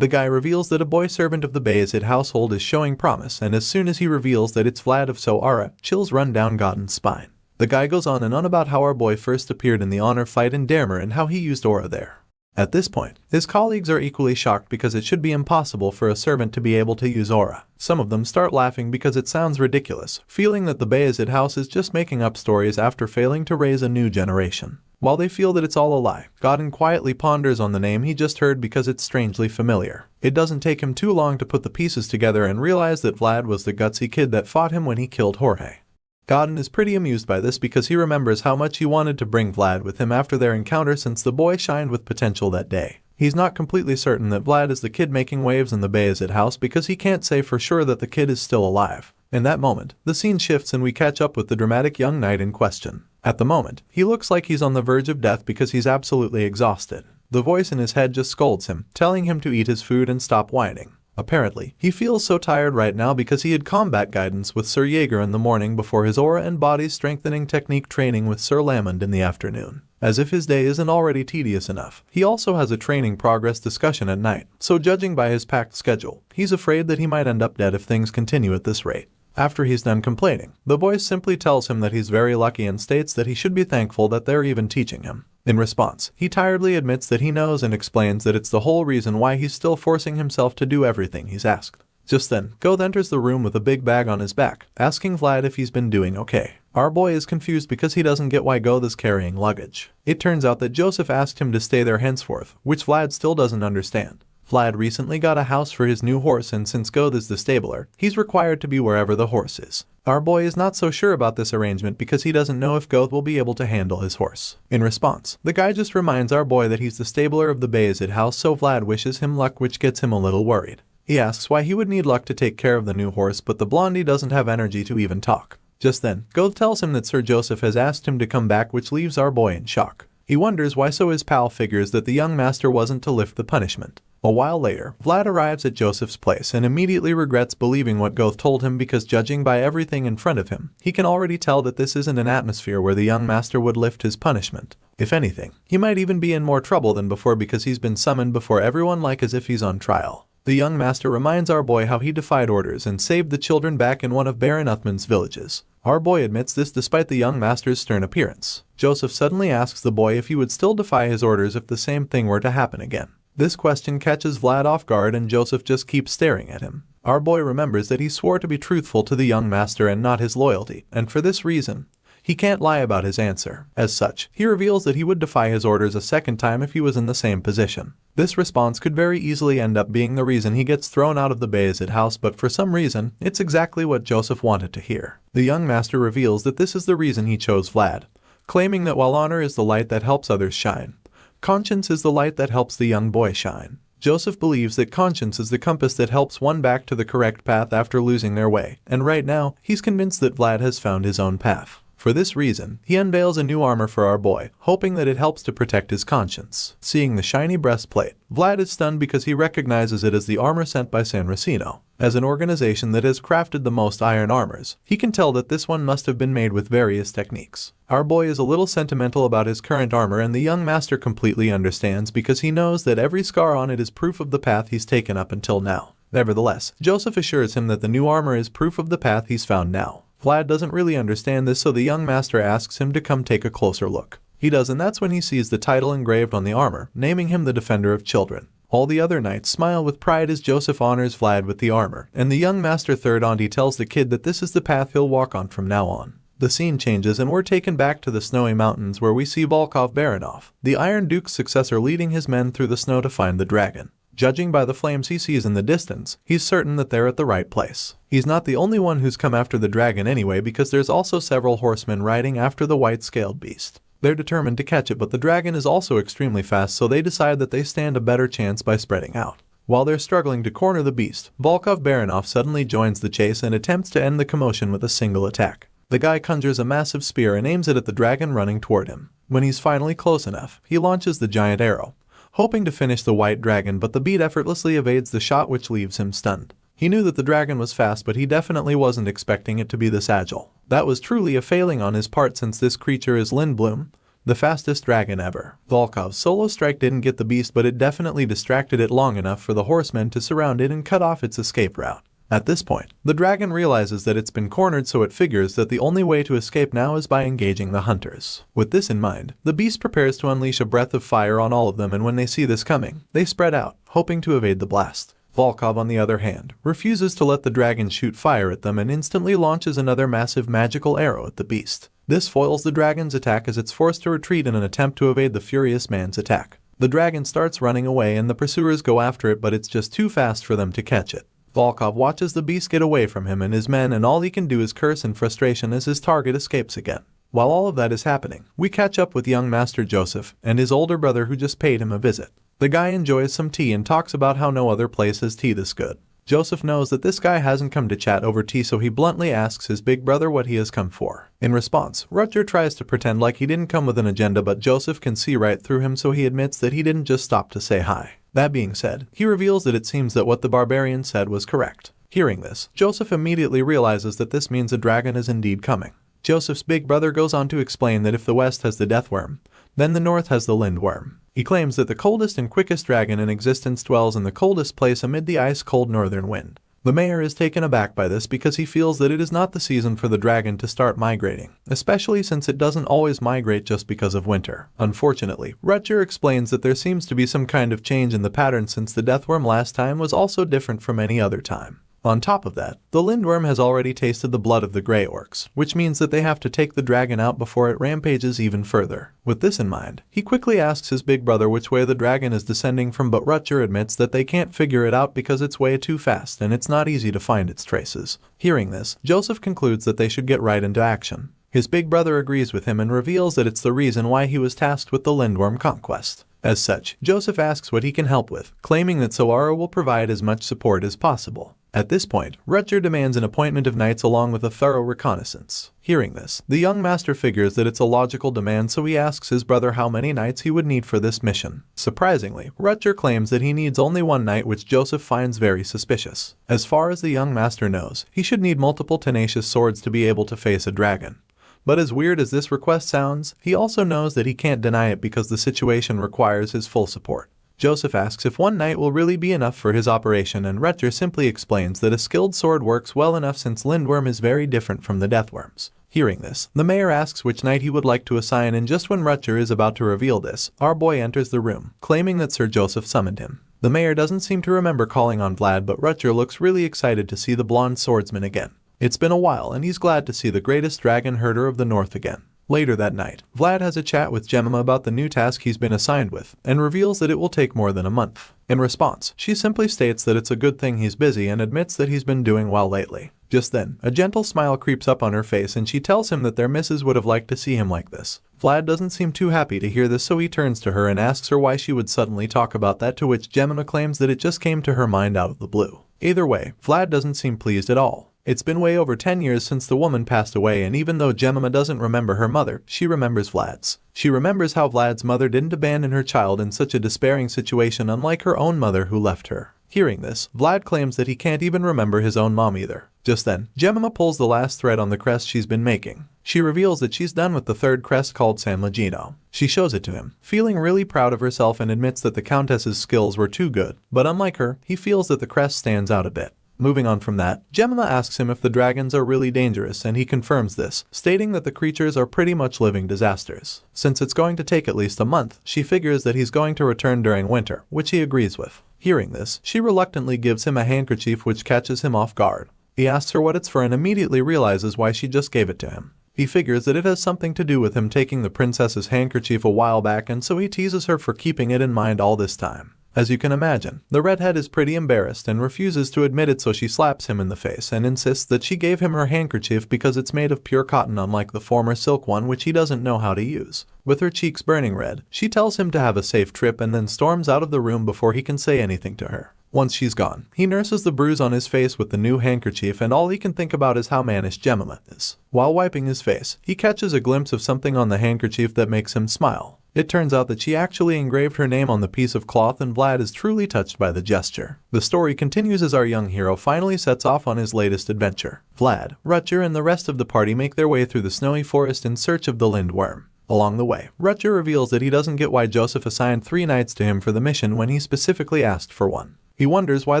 The guy reveals that a boy servant of the Bayezid household is showing promise, and as soon as he reveals that it's Vlad of Soara, chills run down Godin's spine. The guy goes on and on about how our boy first appeared in the honor fight in Dermer and how he used aura there. At this point, his colleagues are equally shocked because it should be impossible for a servant to be able to use aura. Some of them start laughing because it sounds ridiculous, feeling that the Bayezid house is just making up stories after failing to raise a new generation. While they feel that it's all a lie, Godin quietly ponders on the name he just heard because it's strangely familiar. It doesn't take him too long to put the pieces together and realize that Vlad was the gutsy kid that fought him when he killed Jorge. Godin is pretty amused by this because he remembers how much he wanted to bring Vlad with him after their encounter since the boy shined with potential that day. He's not completely certain that Vlad is the kid making waves in the Bayezid house because he can't say for sure that the kid is still alive. In that moment, the scene shifts and we catch up with the dramatic young knight in question. At the moment, he looks like he's on the verge of death because he's absolutely exhausted. The voice in his head just scolds him, telling him to eat his food and stop whining. Apparently, he feels so tired right now because he had combat guidance with Sir Jaeger in the morning before his aura and body strengthening technique training with Sir Lamond in the afternoon. As if his day isn't already tedious enough, he also has a training progress discussion at night, so judging by his packed schedule, he's afraid that he might end up dead if things continue at this rate. After he's done complaining, the voice simply tells him that he's very lucky and states that he should be thankful that they're even teaching him. In response, he tiredly admits that he knows and explains that it's the whole reason why he's still forcing himself to do everything he's asked. Just then, Goth enters the room with a big bag on his back, asking Vlad if he's been doing okay. Our boy is confused because he doesn't get why Goth is carrying luggage. It turns out that Joseph asked him to stay there henceforth, which Vlad still doesn't understand. Vlad recently got a house for his new horse, and since Goth is the stabler, he's required to be wherever the horse is. Our boy is not so sure about this arrangement because he doesn't know if Goth will be able to handle his horse. In response, the guy just reminds our boy that he's the stabler of the Bayezid house, so Vlad wishes him luck, which gets him a little worried. He asks why he would need luck to take care of the new horse, but the blondie doesn't have energy to even talk. Just then, Goth tells him that Sir Joseph has asked him to come back, which leaves our boy in shock. He wonders why, so his pal figures that the young master wasn't to lift the punishment. A while later, Vlad arrives at Joseph's place and immediately regrets believing what Goth told him because judging by everything in front of him, he can already tell that this isn't an atmosphere where the young master would lift his punishment. If anything, he might even be in more trouble than before because he's been summoned before everyone like as if he's on trial. The young master reminds our boy how he defied orders and saved the children back in one of Baron Uthman's villages. Our boy admits this despite the young master's stern appearance. Joseph suddenly asks the boy if he would still defy his orders if the same thing were to happen again. This question catches Vlad off guard and Joseph just keeps staring at him. Our boy remembers that he swore to be truthful to the young master and not his loyalty, and for this reason, he can't lie about his answer. As such, he reveals that he would defy his orders a second time if he was in the same position. This response could very easily end up being the reason he gets thrown out of the Bayezid house, but for some reason, it's exactly what Joseph wanted to hear. The young master reveals that this is the reason he chose Vlad, claiming that while honor is the light that helps others shine, conscience is the light that helps the young boy shine. Joseph believes that conscience is the compass that helps one back to the correct path after losing their way, and right now, he's convinced that Vlad has found his own path. For this reason, he unveils a new armor for our boy, hoping that it helps to protect his conscience. Seeing the shiny breastplate, Vlad is stunned because he recognizes it as the armor sent by San Racino. As an organization that has crafted the most iron armors, he can tell that this one must have been made with various techniques. Our boy is a little sentimental about his current armor, and the young master completely understands because he knows that every scar on it is proof of the path he's taken up until now. Nevertheless, Joseph assures him that the new armor is proof of the path he's found now. Vlad doesn't really understand this, so the young master asks him to come take a closer look. He does, and that's when he sees the title engraved on the armor, naming him the Defender of Children. All the other knights smile with pride as Joseph honors Vlad with the armor, and the young master third auntie tells the kid that this is the path he'll walk on from now on. The scene changes and we're taken back to the snowy mountains where we see Volkov Baranov, the Iron Duke's successor, leading his men through the snow to find the dragon. Judging by the flames he sees in the distance, he's certain that they're at the right place. He's not the only one who's come after the dragon anyway, because there's also several horsemen riding after the white-scaled beast. They're determined to catch it, but the dragon is also extremely fast, so they decide that they stand a better chance by spreading out. While they're struggling to corner the beast, Volkov Baranov suddenly joins the chase and attempts to end the commotion with a single attack. The guy conjures a massive spear and aims it at the dragon running toward him. When he's finally close enough, he launches the giant arrow, hoping to finish the white dragon, but the beast effortlessly evades the shot, which leaves him stunned. He knew that the dragon was fast, but he definitely wasn't expecting it to be this agile. That was truly a failing on his part, since this creature is Lindblum, the fastest dragon ever. Volkov's solo strike didn't get the beast, but it definitely distracted it long enough for the horsemen to surround it and cut off its escape route. At this point, the dragon realizes that it's been cornered, so it figures that the only way to escape now is by engaging the hunters. With this in mind, the beast prepares to unleash a breath of fire on all of them, and when they see this coming, they spread out, hoping to evade the blast. Volkov, on the other hand, refuses to let the dragon shoot fire at them and instantly launches another massive magical arrow at the beast. This foils the dragon's attack as it's forced to retreat in an attempt to evade the furious man's attack. The dragon starts running away and the pursuers go after it, but it's just too fast for them to catch it. Volkov watches the beast get away from him and his men, and all he can do is curse in frustration as his target escapes again. While all of that is happening, we catch up with young Master Joseph and his older brother who just paid him a visit. The guy enjoys some tea and talks about how no other place has tea this good. Joseph knows that this guy hasn't come to chat over tea, so he bluntly asks his big brother what he has come for. In response, Rutger tries to pretend like he didn't come with an agenda, but Joseph can see right through him, so he admits that he didn't just stop to say hi. That being said, he reveals that it seems that what the barbarian said was correct. Hearing this, Joseph immediately realizes that this means a dragon is indeed coming. Joseph's big brother goes on to explain that if the West has the Deathworm, then the North has the Lindworm. He claims that the coldest and quickest dragon in existence dwells in the coldest place amid the ice-cold northern wind. The mayor is taken aback by this because he feels that it is not the season for the dragon to start migrating, especially since it doesn't always migrate just because of winter. Unfortunately, Rutger explains that there seems to be some kind of change in the pattern since the Deathworm last time was also different from any other time. On top of that, the Lindworm has already tasted the blood of the Grey Orcs, which means that they have to take the dragon out before it rampages even further. With this in mind, he quickly asks his big brother which way the dragon is descending from, but Rutger admits that they can't figure it out because it's way too fast and it's not easy to find its traces. Hearing this, Joseph concludes that they should get right into action. His big brother agrees with him and reveals that it's the reason why he was tasked with the Lindworm conquest. As such, Joseph asks what he can help with, claiming that Soara will provide as much support as possible. At this point, Rutger demands an appointment of knights along with a thorough reconnaissance. Hearing this, the young master figures that it's a logical demand, so he asks his brother how many knights he would need for this mission. Surprisingly, Rutger claims that he needs only one knight, which Joseph finds very suspicious. As far as the young master knows, he should need multiple tenacious swords to be able to face a dragon. But as weird as this request sounds, he also knows that he can't deny it because the situation requires his full support. Joseph asks if one knight will really be enough for his operation, and Rutger simply explains that a skilled sword works well enough since Lindworm is very different from the Deathworms. Hearing this, the mayor asks which knight he would like to assign, and just when Rutger is about to reveal this, our boy enters the room, claiming that Sir Joseph summoned him. The mayor doesn't seem to remember calling on Vlad, but Rutger looks really excited to see the blonde swordsman again. It's been a while and he's glad to see the greatest dragon herder of the north again. Later that night, Vlad has a chat with Jemima about the new task he's been assigned with, and reveals that it will take more than a month. In response, she simply states that it's a good thing he's busy and admits that he's been doing well lately. Just then, a gentle smile creeps up on her face and she tells him that their missus would have liked to see him like this. Vlad doesn't seem too happy to hear this, so he turns to her and asks her why she would suddenly talk about that, to which Jemima claims that it just came to her mind out of the blue. Either way, Vlad doesn't seem pleased at all. It's been way over 10 years since the woman passed away, and even though Jemima doesn't remember her mother, she remembers Vlad's. She remembers how Vlad's mother didn't abandon her child in such a despairing situation, unlike her own mother who left her. Hearing this, Vlad claims that he can't even remember his own mom either. Just then, Jemima pulls the last thread on the crest she's been making. She reveals that she's done with the third crest called San Legino. She shows it to him, feeling really proud of herself, and admits that the Countess's skills were too good, but unlike her, he feels that the crest stands out a bit. Moving on from that, Jemima asks him if the dragons are really dangerous, and he confirms this, stating that the creatures are pretty much living disasters. Since it's going to take at least a month, she figures that he's going to return during winter, which he agrees with. Hearing this, she reluctantly gives him a handkerchief, which catches him off guard. He asks her what it's for and immediately realizes why she just gave it to him. He figures that it has something to do with him taking the princess's handkerchief a while back, and so he teases her for keeping it in mind all this time. As you can imagine, the redhead is pretty embarrassed and refuses to admit it, so she slaps him in the face and insists that she gave him her handkerchief because it's made of pure cotton, unlike the former silk one which he doesn't know how to use. With her cheeks burning red, she tells him to have a safe trip and then storms out of the room before he can say anything to her. Once she's gone, he nurses the bruise on his face with the new handkerchief, and all he can think about is how mannish Jemima is. While wiping his face, he catches a glimpse of something on the handkerchief that makes him smile. It turns out that she actually engraved her name on the piece of cloth, and Vlad is truly touched by the gesture. The story continues as our young hero finally sets off on his latest adventure. Vlad, Rutger, and the rest of the party make their way through the snowy forest in search of the Lindworm. Along the way, Rutger reveals that he doesn't get why Joseph assigned 3 knights to him for the mission when he specifically asked for 1. He wonders why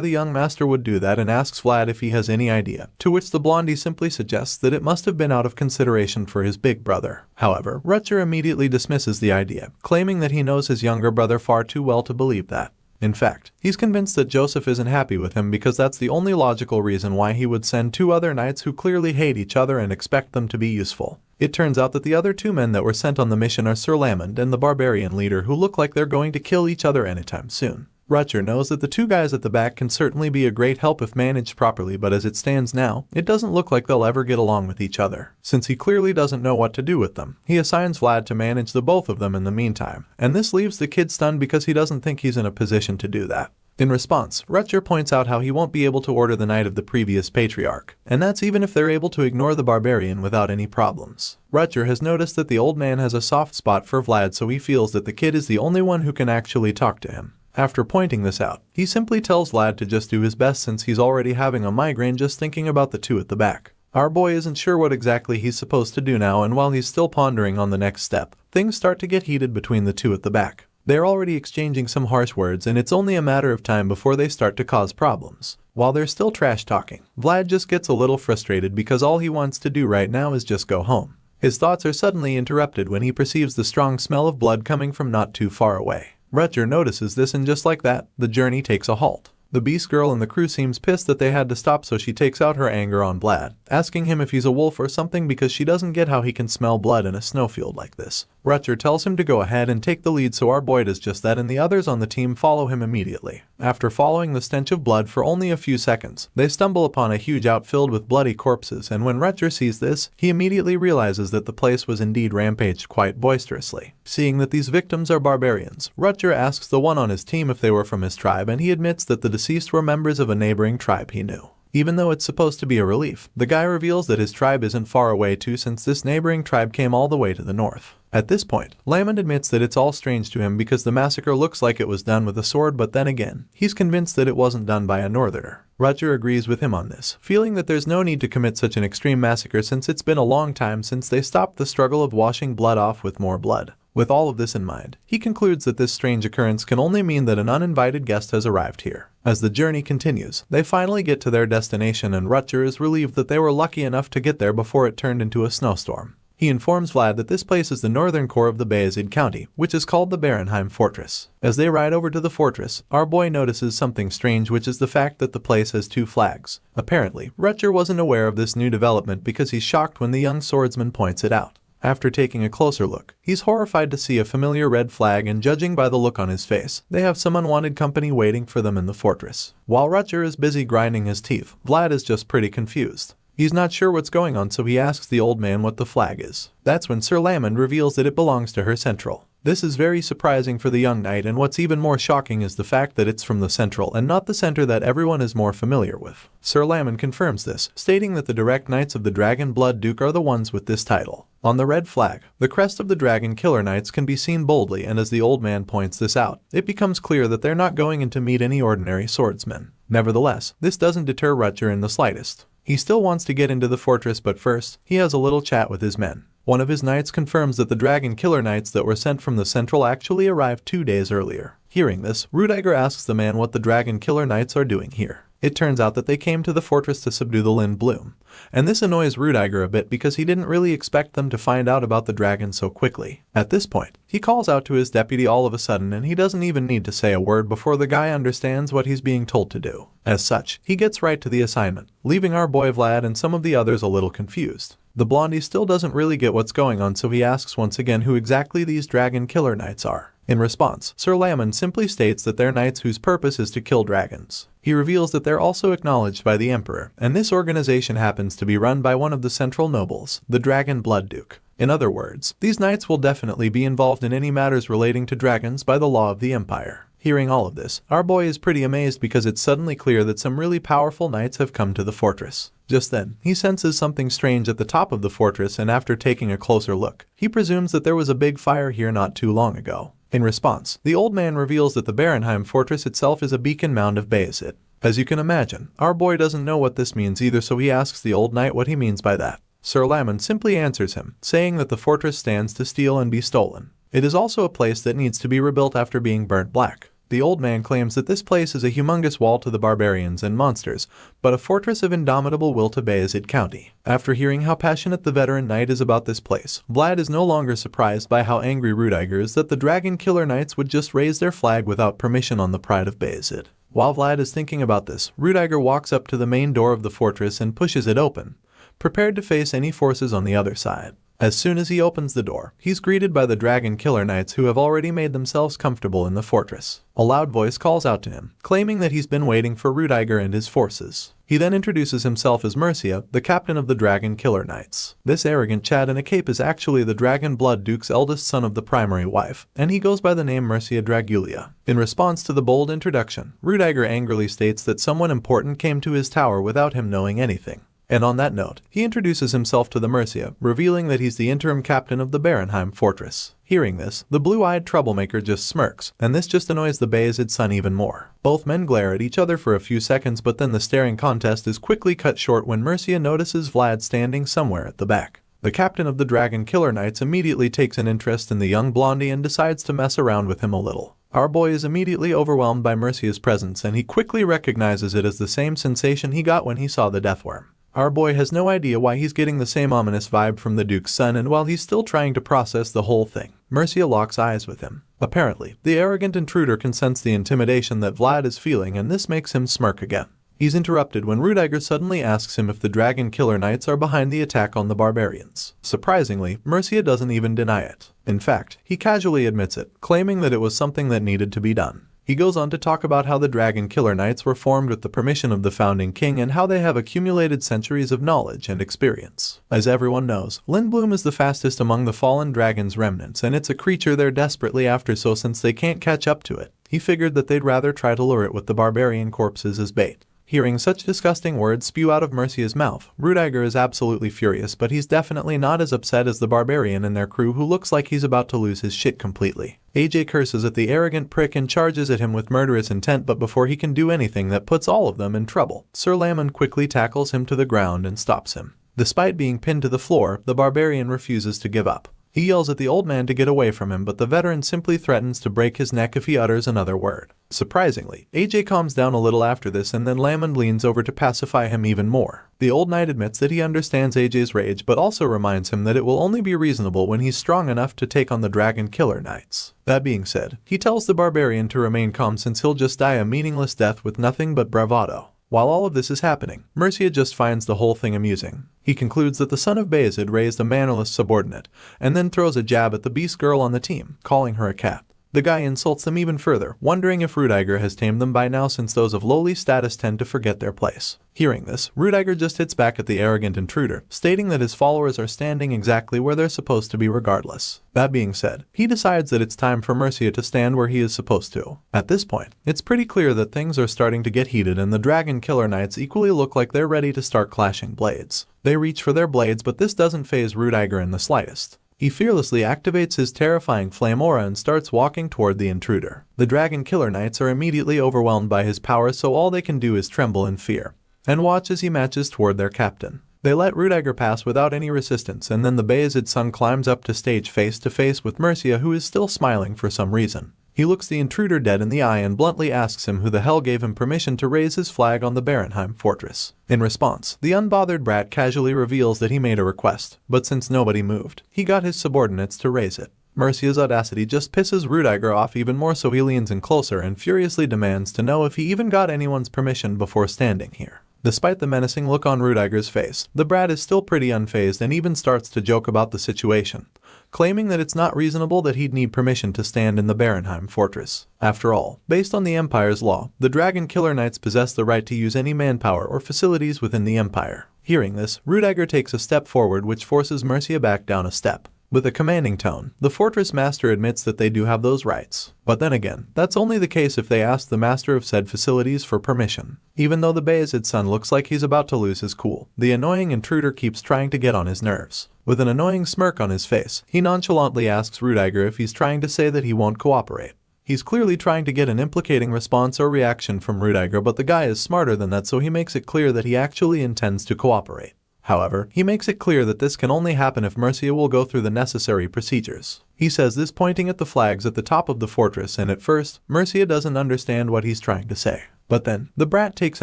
the young master would do that and asks Vlad if he has any idea, to which the blondie simply suggests that it must have been out of consideration for his big brother. However, Rutger immediately dismisses the idea, claiming that he knows his younger brother far too well to believe that. In fact, he's convinced that Joseph isn't happy with him because that's the only logical reason why he would send 2 other knights who clearly hate each other and expect them to be useful. It turns out that the other 2 men that were sent on the mission are Sir Lamond and the barbarian leader, who look like they're going to kill each other anytime soon. Rutger knows that the 2 guys at the back can certainly be a great help if managed properly, but as it stands now, it doesn't look like they'll ever get along with each other. Since he clearly doesn't know what to do with them, he assigns Vlad to manage the both of them in the meantime, and this leaves the kid stunned because he doesn't think he's in a position to do that. In response, Rutger points out how he won't be able to order the knight of the previous patriarch, and that's even if they're able to ignore the barbarian without any problems. Rutger has noticed that the old man has a soft spot for Vlad, so he feels that the kid is the only one who can actually talk to him. After pointing this out, he simply tells Vlad to just do his best since he's already having a migraine just thinking about the 2 at the back. Our boy isn't sure what exactly he's supposed to do now, and while he's still pondering on the next step, things start to get heated between the 2 at the back. They're already exchanging some harsh words, and it's only a matter of time before they start to cause problems. While they're still trash talking, Vlad just gets a little frustrated because all he wants to do right now is just go home. His thoughts are suddenly interrupted when he perceives the strong smell of blood coming from not too far away. Rutger notices this, and just like that, the journey takes a halt. The beast girl in the crew seems pissed that they had to stop, so she takes out her anger on Vlad, asking him if he's a wolf or something because she doesn't get how he can smell blood in a snowfield like this. Rutger tells him to go ahead and take the lead, so our boy does just that, and the others on the team follow him immediately. After following the stench of blood for only a few seconds, they stumble upon a huge outfit filled with bloody corpses, and when Rutger sees this, he immediately realizes that the place was indeed rampaged quite boisterously. Seeing that these victims are barbarians, Rutger asks the one on his team if they were from his tribe, and he admits that the deceased were members of a neighboring tribe he knew. Even though it's supposed to be a relief, the guy reveals that his tribe isn't far away too, since this neighboring tribe came all the way to the north. At this point, Lamond admits that it's all strange to him because the massacre looks like it was done with a sword, but then again, he's convinced that it wasn't done by a northerner. Rutger agrees with him on this, feeling that there's no need to commit such an extreme massacre since it's been a long time since they stopped the struggle of washing blood off with more blood. With all of this in mind, he concludes that this strange occurrence can only mean that an uninvited guest has arrived here. As the journey continues, they finally get to their destination, and Rutger is relieved that they were lucky enough to get there before it turned into a snowstorm. He informs Vlad that this place is the northern core of the Bayezid County, which is called the Barenheim Fortress. As they ride over to the fortress, our boy notices something strange, which is the fact that the place has 2 flags. Apparently, Rutger wasn't aware of this new development because he's shocked when the young swordsman points it out. After taking a closer look, he's horrified to see a familiar red flag, and judging by the look on his face, they have some unwanted company waiting for them in the fortress. While Rutger is busy grinding his teeth, Vlad is just pretty confused. He's not sure what's going on, so he asks the old man what the flag is. That's when Sir Lamond reveals that it belongs to her central. This is very surprising for the young knight, and what's even more shocking is the fact that it's from the central and not the center that everyone is more familiar with. Sir Lamond confirms this, stating that the direct knights of the Dragon Blood Duke are the ones with this title. On the red flag, the crest of the Dragon Killer Knights can be seen boldly, and as the old man points this out, it becomes clear that they're not going in to meet any ordinary swordsmen. Nevertheless, this doesn't deter Rutger in the slightest. He still wants to get into the fortress, but first, he has a little chat with his men. One of his knights confirms that the Dragon Killer Knights that were sent from the Central actually arrived 2 days earlier. Hearing this, Rudiger asks the man what the Dragon Killer Knights are doing here. It turns out that they came to the fortress to subdue the Lind Bloom, and this annoys Rudiger a bit because he didn't really expect them to find out about the dragon so quickly. At this point, he calls out to his deputy all of a sudden, and he doesn't even need to say a word before the guy understands what he's being told to do. As such, he gets right to the assignment, leaving our boy Vlad and some of the others a little confused. The blondie still doesn't really get what's going on, so he asks once again who exactly these Dragon Killer Knights are. In response, Sir Lamond simply states that they're knights whose purpose is to kill dragons. He reveals that they're also acknowledged by the Emperor, and this organization happens to be run by one of the central nobles, the Dragon Blood Duke. In other words, these knights will definitely be involved in any matters relating to dragons by the law of the Empire. Hearing all of this, our boy is pretty amazed because it's suddenly clear that some really powerful knights have come to the fortress. Just then, he senses something strange at the top of the fortress, and after taking a closer look, he presumes that there was a big fire here not too long ago. In response, the old man reveals that the Barenheim Fortress itself is a beacon mound of Bayezid. As you can imagine, our boy doesn't know what this means either, so he asks the old knight what he means by that. Sir Lamond simply answers him, saying that the fortress stands to steal and be stolen. It is also a place that needs to be rebuilt after being burnt black. The old man claims that this place is a humongous wall to the barbarians and monsters, but a fortress of indomitable will to Bayezid County. After hearing how passionate the veteran knight is about this place, Vlad is no longer surprised by how angry Rudiger is that the Dragon Killer Knights would just raise their flag without permission on the pride of Bayezid. While Vlad is thinking about this, Rudiger walks up to the main door of the fortress and pushes it open, prepared to face any forces on the other side. As soon as he opens the door, he's greeted by the Dragon Killer Knights who have already made themselves comfortable in the fortress. A loud voice calls out to him, claiming that he's been waiting for Rudiger and his forces. He then introduces himself as Mercia, the captain of the Dragon Killer Knights. This arrogant Chad in a cape is actually the Dragon Blood Duke's eldest son of the primary wife, and he goes by the name Mercia Dragulia. In response to the bold introduction, Rudiger angrily states that someone important came to his tower without him knowing anything. And on that note, he introduces himself to the Mercia, revealing that he's the interim captain of the Barenheim fortress. Hearing this, the blue-eyed troublemaker just smirks, and this just annoys the Bayezid son even more. Both men glare at each other for a few seconds, but then the staring contest is quickly cut short when Mercia notices Vlad standing somewhere at the back. The captain of the Dragon Killer Knights immediately takes an interest in the young blondie and decides to mess around with him a little. Our boy is immediately overwhelmed by Mercia's presence, and he quickly recognizes it as the same sensation he got when he saw the Deathworm. Our boy has no idea why he's getting the same ominous vibe from the Duke's son, and while he's still trying to process the whole thing, Mercia locks eyes with him. Apparently, the arrogant intruder can sense the intimidation that Vlad is feeling, and this makes him smirk again. He's interrupted when Rudiger suddenly asks him if the Dragon Killer Knights are behind the attack on the barbarians. Surprisingly, Mercia doesn't even deny it. In fact, he casually admits it, claiming that it was something that needed to be done. He goes on to talk about how the Dragon Killer Knights were formed with the permission of the founding king and how they have accumulated centuries of knowledge and experience. As everyone knows, Lindblum is the fastest among the fallen dragon's remnants, and it's a creature they're desperately after, so since they can't catch up to it, he figured that they'd rather try to lure it with the barbarian corpses as bait. Hearing such disgusting words spew out of Mercia's mouth, Rudiger is absolutely furious, but he's definitely not as upset as the barbarian and their crew, who looks like he's about to lose his shit completely. AJ curses at the arrogant prick and charges at him with murderous intent, but before he can do anything that puts all of them in trouble, Sir Lamon quickly tackles him to the ground and stops him. Despite being pinned to the floor, the barbarian refuses to give up. He yells at the old man to get away from him, but the veteran simply threatens to break his neck if he utters another word. Surprisingly, AJ calms down a little after this, and then Lamond leans over to pacify him even more. The old knight admits that he understands AJ's rage, but also reminds him that it will only be reasonable when he's strong enough to take on the Dragon Killer Knights. That being said, he tells the barbarian to remain calm since he'll just die a meaningless death with nothing but bravado. While all of this is happening, Mercia just finds the whole thing amusing. He concludes that the son of Bayezid raised a mannerless subordinate, and then throws a jab at the beast girl on the team, calling her a cat. The guy insults them even further, wondering if Rudiger has tamed them by now, since those of lowly status tend to forget their place. Hearing this, Rudiger just hits back at the arrogant intruder, stating that his followers are standing exactly where they're supposed to be regardless. That being said, he decides that it's time for Mercia to stand where he is supposed to. At this point, it's pretty clear that things are starting to get heated, and the Dragon Killer Knights equally look like they're ready to start clashing blades. They reach for their blades, but this doesn't faze Rudiger in the slightest. He fearlessly activates his terrifying flame aura and starts walking toward the intruder. The Dragon Killer Knights are immediately overwhelmed by his power, so all they can do is tremble in fear and watch as he marches toward their captain. They let Rudiger pass without any resistance, and then the Bayezid son climbs up to stage face to face with Mercia, who is still smiling for some reason. He looks the intruder dead in the eye and bluntly asks him who the hell gave him permission to raise his flag on the Barenheim fortress. In response, the unbothered brat casually reveals that he made a request, but since nobody moved, he got his subordinates to raise it. Mercia's audacity just pisses Rudiger off even more, so he leans in closer and furiously demands to know if he even got anyone's permission before standing here. Despite the menacing look on Rudiger's face, the brat is still pretty unfazed and even starts to joke about the situation, claiming that it's not reasonable that he'd need permission to stand in the Barenheim fortress. After all, based on the Empire's law, the Dragon Killer Knights possess the right to use any manpower or facilities within the Empire. Hearing this, Rudiger takes a step forward, which forces Mercia back down a step. With a commanding tone, the Fortress Master admits that they do have those rights. But then again, that's only the case if they ask the Master of said facilities for permission. Even though the Bayezid son looks like he's about to lose his cool, the annoying intruder keeps trying to get on his nerves. With an annoying smirk on his face, he nonchalantly asks Rudiger if he's trying to say that he won't cooperate. He's clearly trying to get an implicating response or reaction from Rudiger, but the guy is smarter than that, so he makes it clear that he actually intends to cooperate. However, he makes it clear that this can only happen if Mercia will go through the necessary procedures. He says this pointing at the flags at the top of the fortress, and at first, Mercia doesn't understand what he's trying to say. But then, the brat takes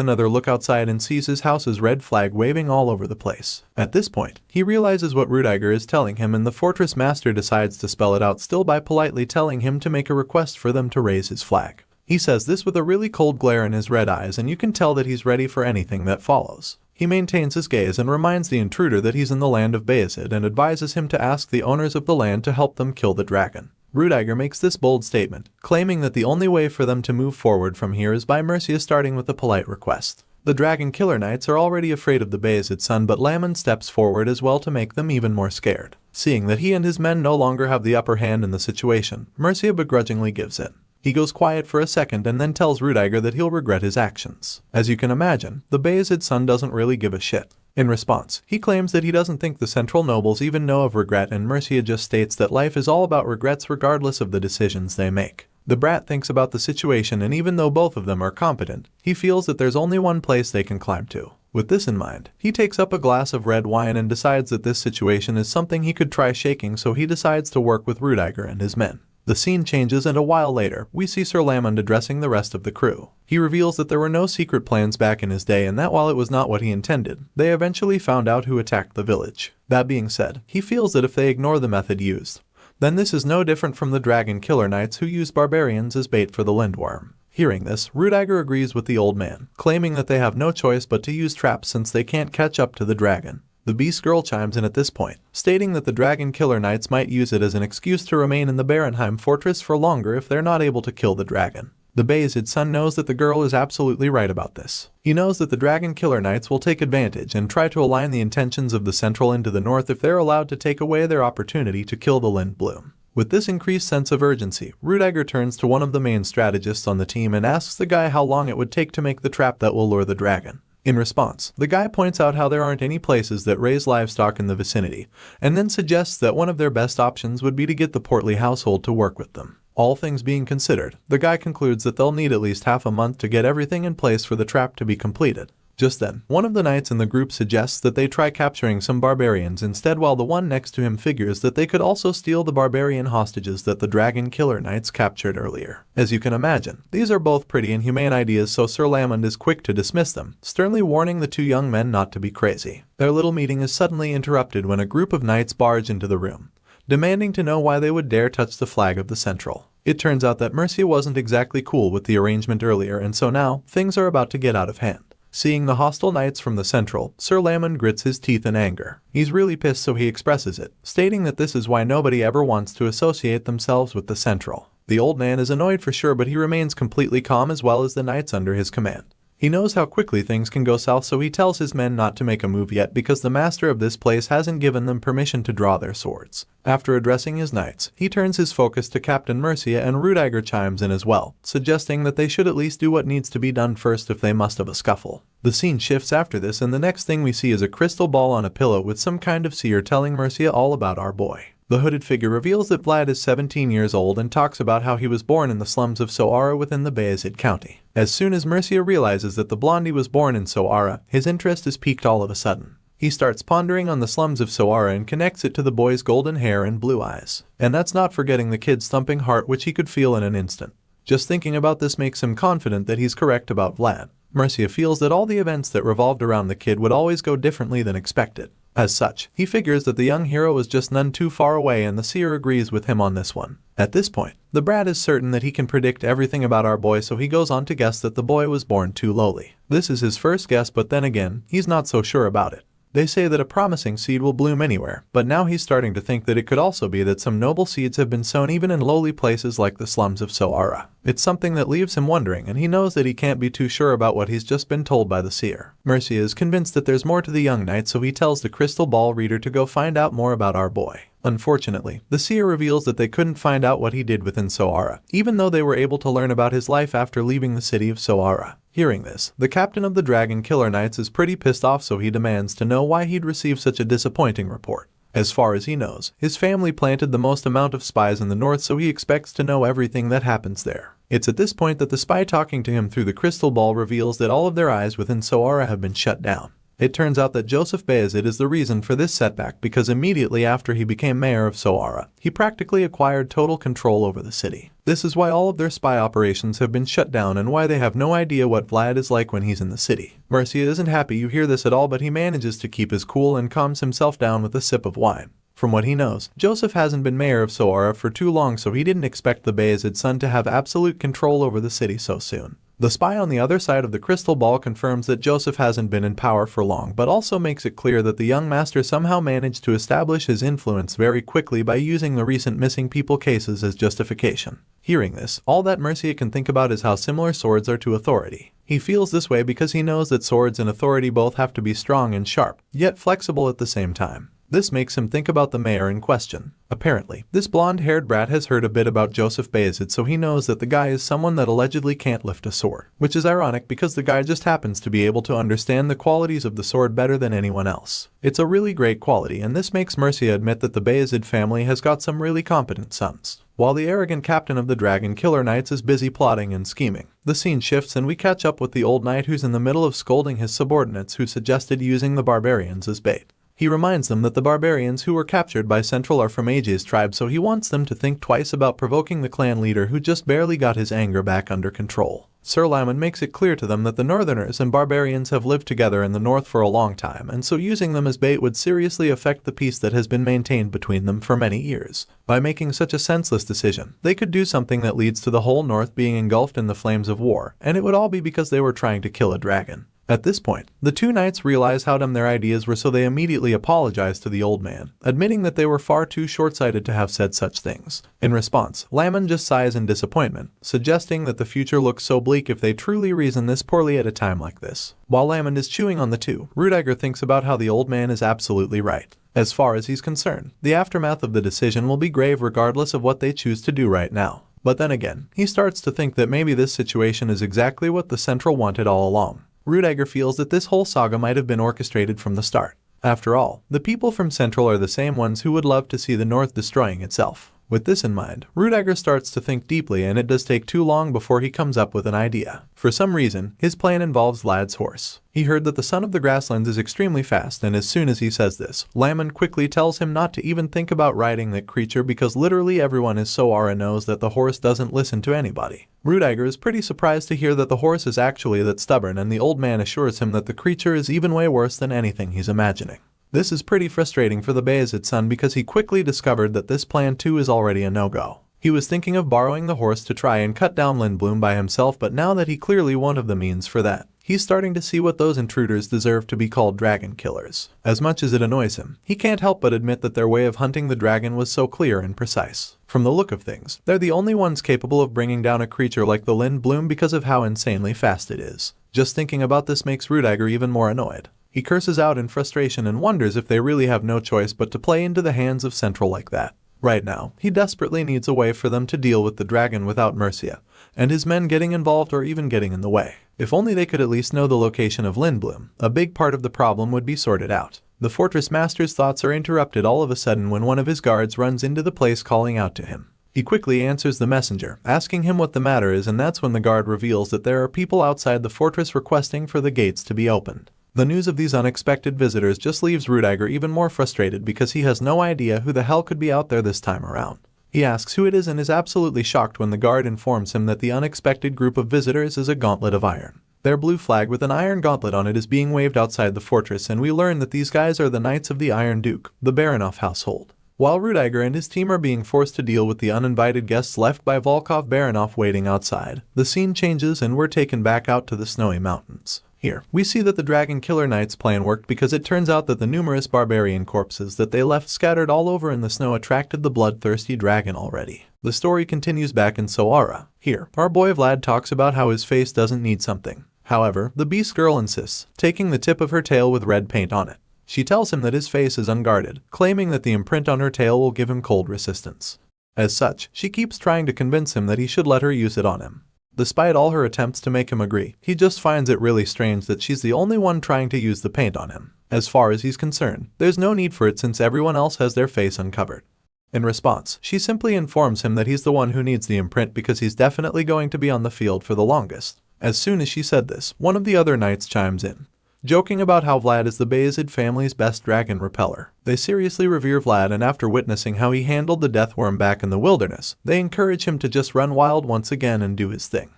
another look outside and sees his house's red flag waving all over the place. At this point, he realizes what Rudiger is telling him, and the fortress master decides to spell it out, still by politely telling him to make a request for them to raise his flag. He says this with a really cold glare in his red eyes, and you can tell that he's ready for anything that follows. He maintains his gaze and reminds the intruder that he's in the land of Bayezid and advises him to ask the owners of the land to help them kill the dragon. Rudiger makes this bold statement, claiming that the only way for them to move forward from here is by Mercia starting with a polite request. The Dragon Killer Knights are already afraid of the Bayezid son, but Lamon steps forward as well to make them even more scared. Seeing that he and his men no longer have the upper hand in the situation, Mercia begrudgingly gives in. He goes quiet for a second and then tells Rudiger that he'll regret his actions. As you can imagine, the Bayezid son doesn't really give a shit. In response, he claims that he doesn't think the central nobles even know of regret, and Mercia just states that life is all about regrets regardless of the decisions they make. The brat thinks about the situation, and even though both of them are competent, he feels that there's only one place they can climb to. With this in mind, he takes up a glass of red wine and decides that this situation is something he could try shaking, so he decides to work with Rudiger and his men. The scene changes, and a while later, we see Sir Lamond addressing the rest of the crew. He reveals that there were no secret plans back in his day, and that while it was not what he intended, they eventually found out who attacked the village. That being said, he feels that if they ignore the method used, then this is no different from the Dragon Killer Knights who used barbarians as bait for the Lindworm. Hearing this, Rudiger agrees with the old man, claiming that they have no choice but to use traps since they can't catch up to the dragon. The Beast Girl chimes in at this point, stating that the Dragon Killer Knights might use it as an excuse to remain in the Barenheim fortress for longer if they're not able to kill the dragon. The Bayezid son knows that the girl is absolutely right about this. He knows that the Dragon Killer Knights will take advantage and try to align the intentions of the Central into the north if they're allowed to take away their opportunity to kill the Lindbloom. With this increased sense of urgency, Rudiger turns to one of the main strategists on the team and asks the guy how long it would take to make the trap that will lure the dragon. In response, the guy points out how there aren't any places that raise livestock in the vicinity, and then suggests that one of their best options would be to get the Portly household to work with them. All things being considered, the guy concludes that they'll need at least half a month to get everything in place for the trap to be completed. Just then, one of the knights in the group suggests that they try capturing some barbarians instead, while the one next to him figures that they could also steal the barbarian hostages that the Dragon Killer Knights captured earlier. As you can imagine, these are both pretty inhumane ideas, so Sir Lamond is quick to dismiss them, sternly warning the two young men not to be crazy. Their little meeting is suddenly interrupted when a group of knights barge into the room, demanding to know why they would dare touch the flag of the Central. It turns out that Mercia wasn't exactly cool with the arrangement earlier, and so now, things are about to get out of hand. Seeing the hostile knights from the Central, Sir Lamond grits his teeth in anger. He's really pissed, so he expresses it, stating that this is why nobody ever wants to associate themselves with the Central. The old man is annoyed for sure, but he remains completely calm, as well as the knights under his command. He knows how quickly things can go south, so he tells his men not to make a move yet because the master of this place hasn't given them permission to draw their swords. After addressing his knights, he turns his focus to Captain Mercia, and Rudiger chimes in as well, suggesting that they should at least do what needs to be done first if they must have a scuffle. The scene shifts after this, and the next thing we see is a crystal ball on a pillow with some kind of seer telling Mercia all about our boy. The hooded figure reveals that Vlad is 17 years old and talks about how he was born in the slums of Soara within the Bayezid County. As soon as Mercia realizes that the blondie was born in Soara, his interest is piqued all of a sudden. He starts pondering on the slums of Soara and connects it to the boy's golden hair and blue eyes. And that's not forgetting the kid's thumping heart, which he could feel in an instant. Just thinking about this makes him confident that he's correct about Vlad. Mercia feels that all the events that revolved around the kid would always go differently than expected. As such, he figures that the young hero is just none too far away, and the seer agrees with him on this one. At this point, the brat is certain that he can predict everything about our boy, so he goes on to guess that the boy was born too lowly. This is his first guess, but then again, he's not so sure about it. They say that a promising seed will bloom anywhere, but now he's starting to think that it could also be that some noble seeds have been sown even in lowly places like the slums of Soara. It's something that leaves him wondering, and he knows that he can't be too sure about what he's just been told by the seer. Mercia is convinced that there's more to the young knight, so he tells the crystal ball reader to go find out more about our boy. Unfortunately, the seer reveals that they couldn't find out what he did within Soara, even though they were able to learn about his life after leaving the city of Soara. Hearing this, the captain of the Dragon Killer Knights is pretty pissed off, so he demands to know why he'd received such a disappointing report. As far as he knows, his family planted the most amount of spies in the north, so he expects to know everything that happens there. It's at this point that the spy talking to him through the crystal ball reveals that all of their eyes within Soara have been shut down. It turns out that Joseph Bayezid is the reason for this setback because immediately after he became mayor of Soara, he practically acquired total control over the city. This is why all of their spy operations have been shut down and why they have no idea what Vlad is like when he's in the city. Mercia isn't happy you hear this at all, but he manages to keep his cool and calms himself down with a sip of wine. From what he knows, Joseph hasn't been mayor of Soara for too long, so he didn't expect the Bayezid son to have absolute control over the city so soon. The spy on the other side of the crystal ball confirms that Joseph hasn't been in power for long, but also makes it clear that the young master somehow managed to establish his influence very quickly by using the recent missing people cases as justification. Hearing this, all that Mercia can think about is how similar swords are to authority. He feels this way because he knows that swords and authority both have to be strong and sharp, yet flexible at the same time. This makes him think about the mayor in question. Apparently, this blonde-haired brat has heard a bit about Joseph Bayezid, so he knows that the guy is someone that allegedly can't lift a sword. Which is ironic because the guy just happens to be able to understand the qualities of the sword better than anyone else. It's a really great quality, and this makes Mercia admit that the Bayezid family has got some really competent sons. While the arrogant captain of the Dragon Killer Knights is busy plotting and scheming, the scene shifts and we catch up with the old knight who's in the middle of scolding his subordinates who suggested using the barbarians as bait. He reminds them that the barbarians who were captured by Central are from AJ's tribe, so he wants them to think twice about provoking the clan leader who just barely got his anger back under control. Sir Lyman makes it clear to them that the Northerners and barbarians have lived together in the north for a long time, and so using them as bait would seriously affect the peace that has been maintained between them for many years. By making such a senseless decision, they could do something that leads to the whole north being engulfed in the flames of war, and it would all be because they were trying to kill a dragon. At this point, the two knights realize how dumb their ideas were, so they immediately apologize to the old man, admitting that they were far too short-sighted to have said such things. In response, Lyman just sighs in disappointment, suggesting that the future looks so bleak if they truly reason this poorly at a time like this. While Lyman is chewing on the two, Rudiger thinks about how the old man is absolutely right. As far as he's concerned, the aftermath of the decision will be grave regardless of what they choose to do right now. But then again, he starts to think that maybe this situation is exactly what the Central wanted all along. Rudiger feels that this whole saga might have been orchestrated from the start. After all, the people from Central are the same ones who would love to see the North destroying itself. With this in mind, Rudiger starts to think deeply, and it does take too long before he comes up with an idea. For some reason, his plan involves Vlad's horse. He heard that the son of the grasslands is extremely fast, and as soon as he says this, Lyman quickly tells him not to even think about riding that creature because literally everyone in Soara knows that the horse doesn't listen to anybody. Rudiger is pretty surprised to hear that the horse is actually that stubborn, and the old man assures him that the creature is even way worse than anything he's imagining. This is pretty frustrating for the Bayezid son because he quickly discovered that this plan too is already a no-go. He was thinking of borrowing the horse to try and cut down Lindblom by himself, but now that he clearly won't have the means for that, he's starting to see what those intruders deserve to be called dragon killers. As much as it annoys him, he can't help but admit that their way of hunting the dragon was so clear and precise. From the look of things, they're the only ones capable of bringing down a creature like the Lindblom because of how insanely fast it is. Just thinking about this makes Rudiger even more annoyed. He curses out in frustration and wonders if they really have no choice but to play into the hands of Central like that. Right now, he desperately needs a way for them to deal with the dragon without Mercia, and his men getting involved or even getting in the way. If only they could at least know the location of Lindblom, a big part of the problem would be sorted out. The fortress master's thoughts are interrupted all of a sudden when one of his guards runs into the place calling out to him. He quickly answers the messenger, asking him what the matter is, and that's when the guard reveals that there are people outside the fortress requesting for the gates to be opened. The news of these unexpected visitors just leaves Rudiger even more frustrated because he has no idea who the hell could be out there this time around. He asks who it is and is absolutely shocked when the guard informs him that the unexpected group of visitors is a gauntlet of iron. Their blue flag with an iron gauntlet on it is being waved outside the fortress, and we learn that these guys are the Knights of the Iron Duke, the Baronoff household. While Rudiger and his team are being forced to deal with the uninvited guests left by Volkov Baronoff waiting outside, the scene changes and we're taken back out to the snowy mountains. Here, we see that the Dragon Killer Knight's plan worked because it turns out that the numerous barbarian corpses that they left scattered all over in the snow attracted the bloodthirsty dragon already. The story continues back in Soara. Here, our boy Vlad talks about how his face doesn't need something. However, the beast girl insists, taking the tip of her tail with red paint on it. She tells him that his face is unguarded, claiming that the imprint on her tail will give him cold resistance. As such, she keeps trying to convince him that he should let her use it on him. Despite all her attempts to make him agree, he just finds it really strange that she's the only one trying to use the paint on him. As far as he's concerned, there's no need for it since everyone else has their face uncovered. In response, she simply informs him that he's the one who needs the imprint because he's definitely going to be on the field for the longest. As soon as she said this, one of the other knights chimes in. joking about how Vlad is the Bayezid family's best dragon repeller. They seriously revere Vlad, and after witnessing how he handled the deathworm back in the wilderness, they encourage him to just run wild once again and do his thing.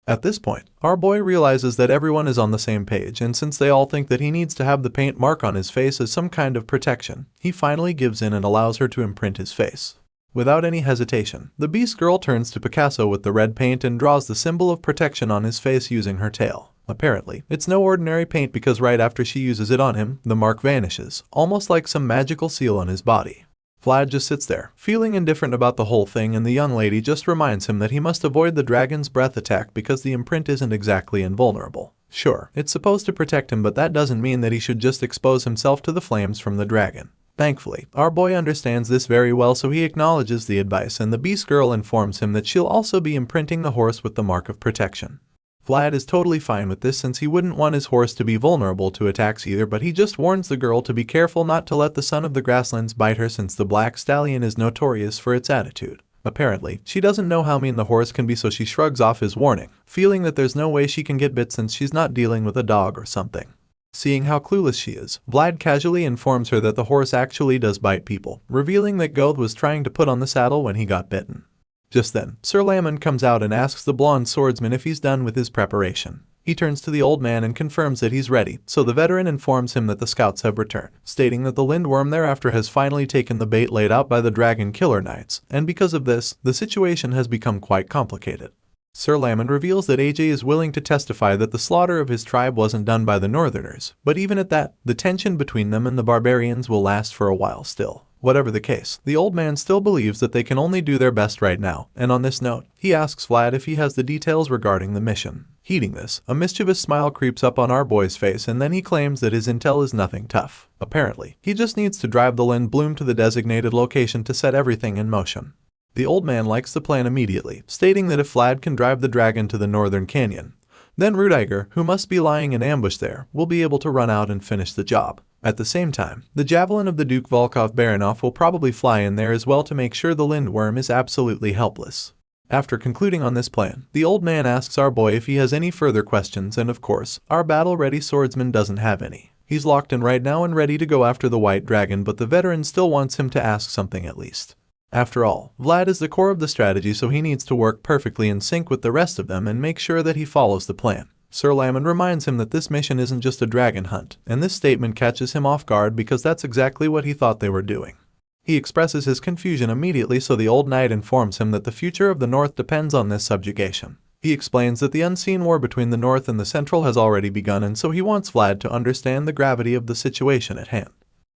At this point, our boy realizes that everyone is on the same page, and since they all think that he needs to have the paint mark on his face as some kind of protection, he finally gives in and allows her to imprint his face. Without any hesitation, the Beast Girl turns to Picasso with the red paint and draws the symbol of protection on his face using her tail. Apparently, it's no ordinary paint because right after she uses it on him, the mark vanishes, almost like some magical seal on his body. Vlad just sits there, feeling indifferent about the whole thing, and the young lady just reminds him that he must avoid the dragon's breath attack because the imprint isn't exactly invulnerable. Sure, it's supposed to protect him, but that doesn't mean that he should just expose himself to the flames from the dragon. Thankfully, our boy understands this very well, so he acknowledges the advice, and the Beast Girl informs him that she'll also be imprinting the horse with the mark of protection. Vlad is totally fine with this since he wouldn't want his horse to be vulnerable to attacks either, but he just warns the girl to be careful not to let the son of the grasslands bite her since the black stallion is notorious for its attitude. Apparently, she doesn't know how mean the horse can be, so she shrugs off his warning, feeling that there's no way she can get bit since she's not dealing with a dog or something. Seeing how clueless she is, Vlad casually informs her that the horse actually does bite people, revealing that Goth was trying to put on the saddle when he got bitten. Just then, Sir Lamon comes out and asks the blonde swordsman if he's done with his preparation. He turns to the old man and confirms that he's ready, so the veteran informs him that the scouts have returned, stating that the lindworm thereafter has finally taken the bait laid out by the dragon killer knights, and because of this, the situation has become quite complicated. Sir Lamon reveals that AJ is willing to testify that the slaughter of his tribe wasn't done by the northerners, but even at that, the tension between them and the barbarians will last for a while still. Whatever the case, the old man still believes that they can only do their best right now, and on this note, he asks Vlad if he has the details regarding the mission. Heeding this, a mischievous smile creeps up on our boy's face, and then he claims that his intel is nothing tough. Apparently, he just needs to drive the Lindblum to the designated location to set everything in motion. The old man likes the plan immediately, stating that if Vlad can drive the dragon to the northern canyon, then Rudiger, who must be lying in ambush there, will be able to run out and finish the job. At the same time, the javelin of the Duke Volkov Baranov will probably fly in there as well to make sure the lindworm is absolutely helpless. After concluding on this plan, the old man asks our boy if he has any further questions, and of course, our battle-ready swordsman doesn't have any. He's locked in right now and ready to go after the white dragon, but the veteran still wants him to ask something at least. After all, Vlad is the core of the strategy, so he needs to work perfectly in sync with the rest of them and make sure that he follows the plan. Sir Lamon reminds him that this mission isn't just a dragon hunt, and this statement catches him off guard because that's exactly what he thought they were doing. He expresses his confusion immediately, so the old knight informs him that the future of the North depends on this subjugation. He explains that the unseen war between the North and the Central has already begun, and so he wants Vlad to understand the gravity of the situation at hand.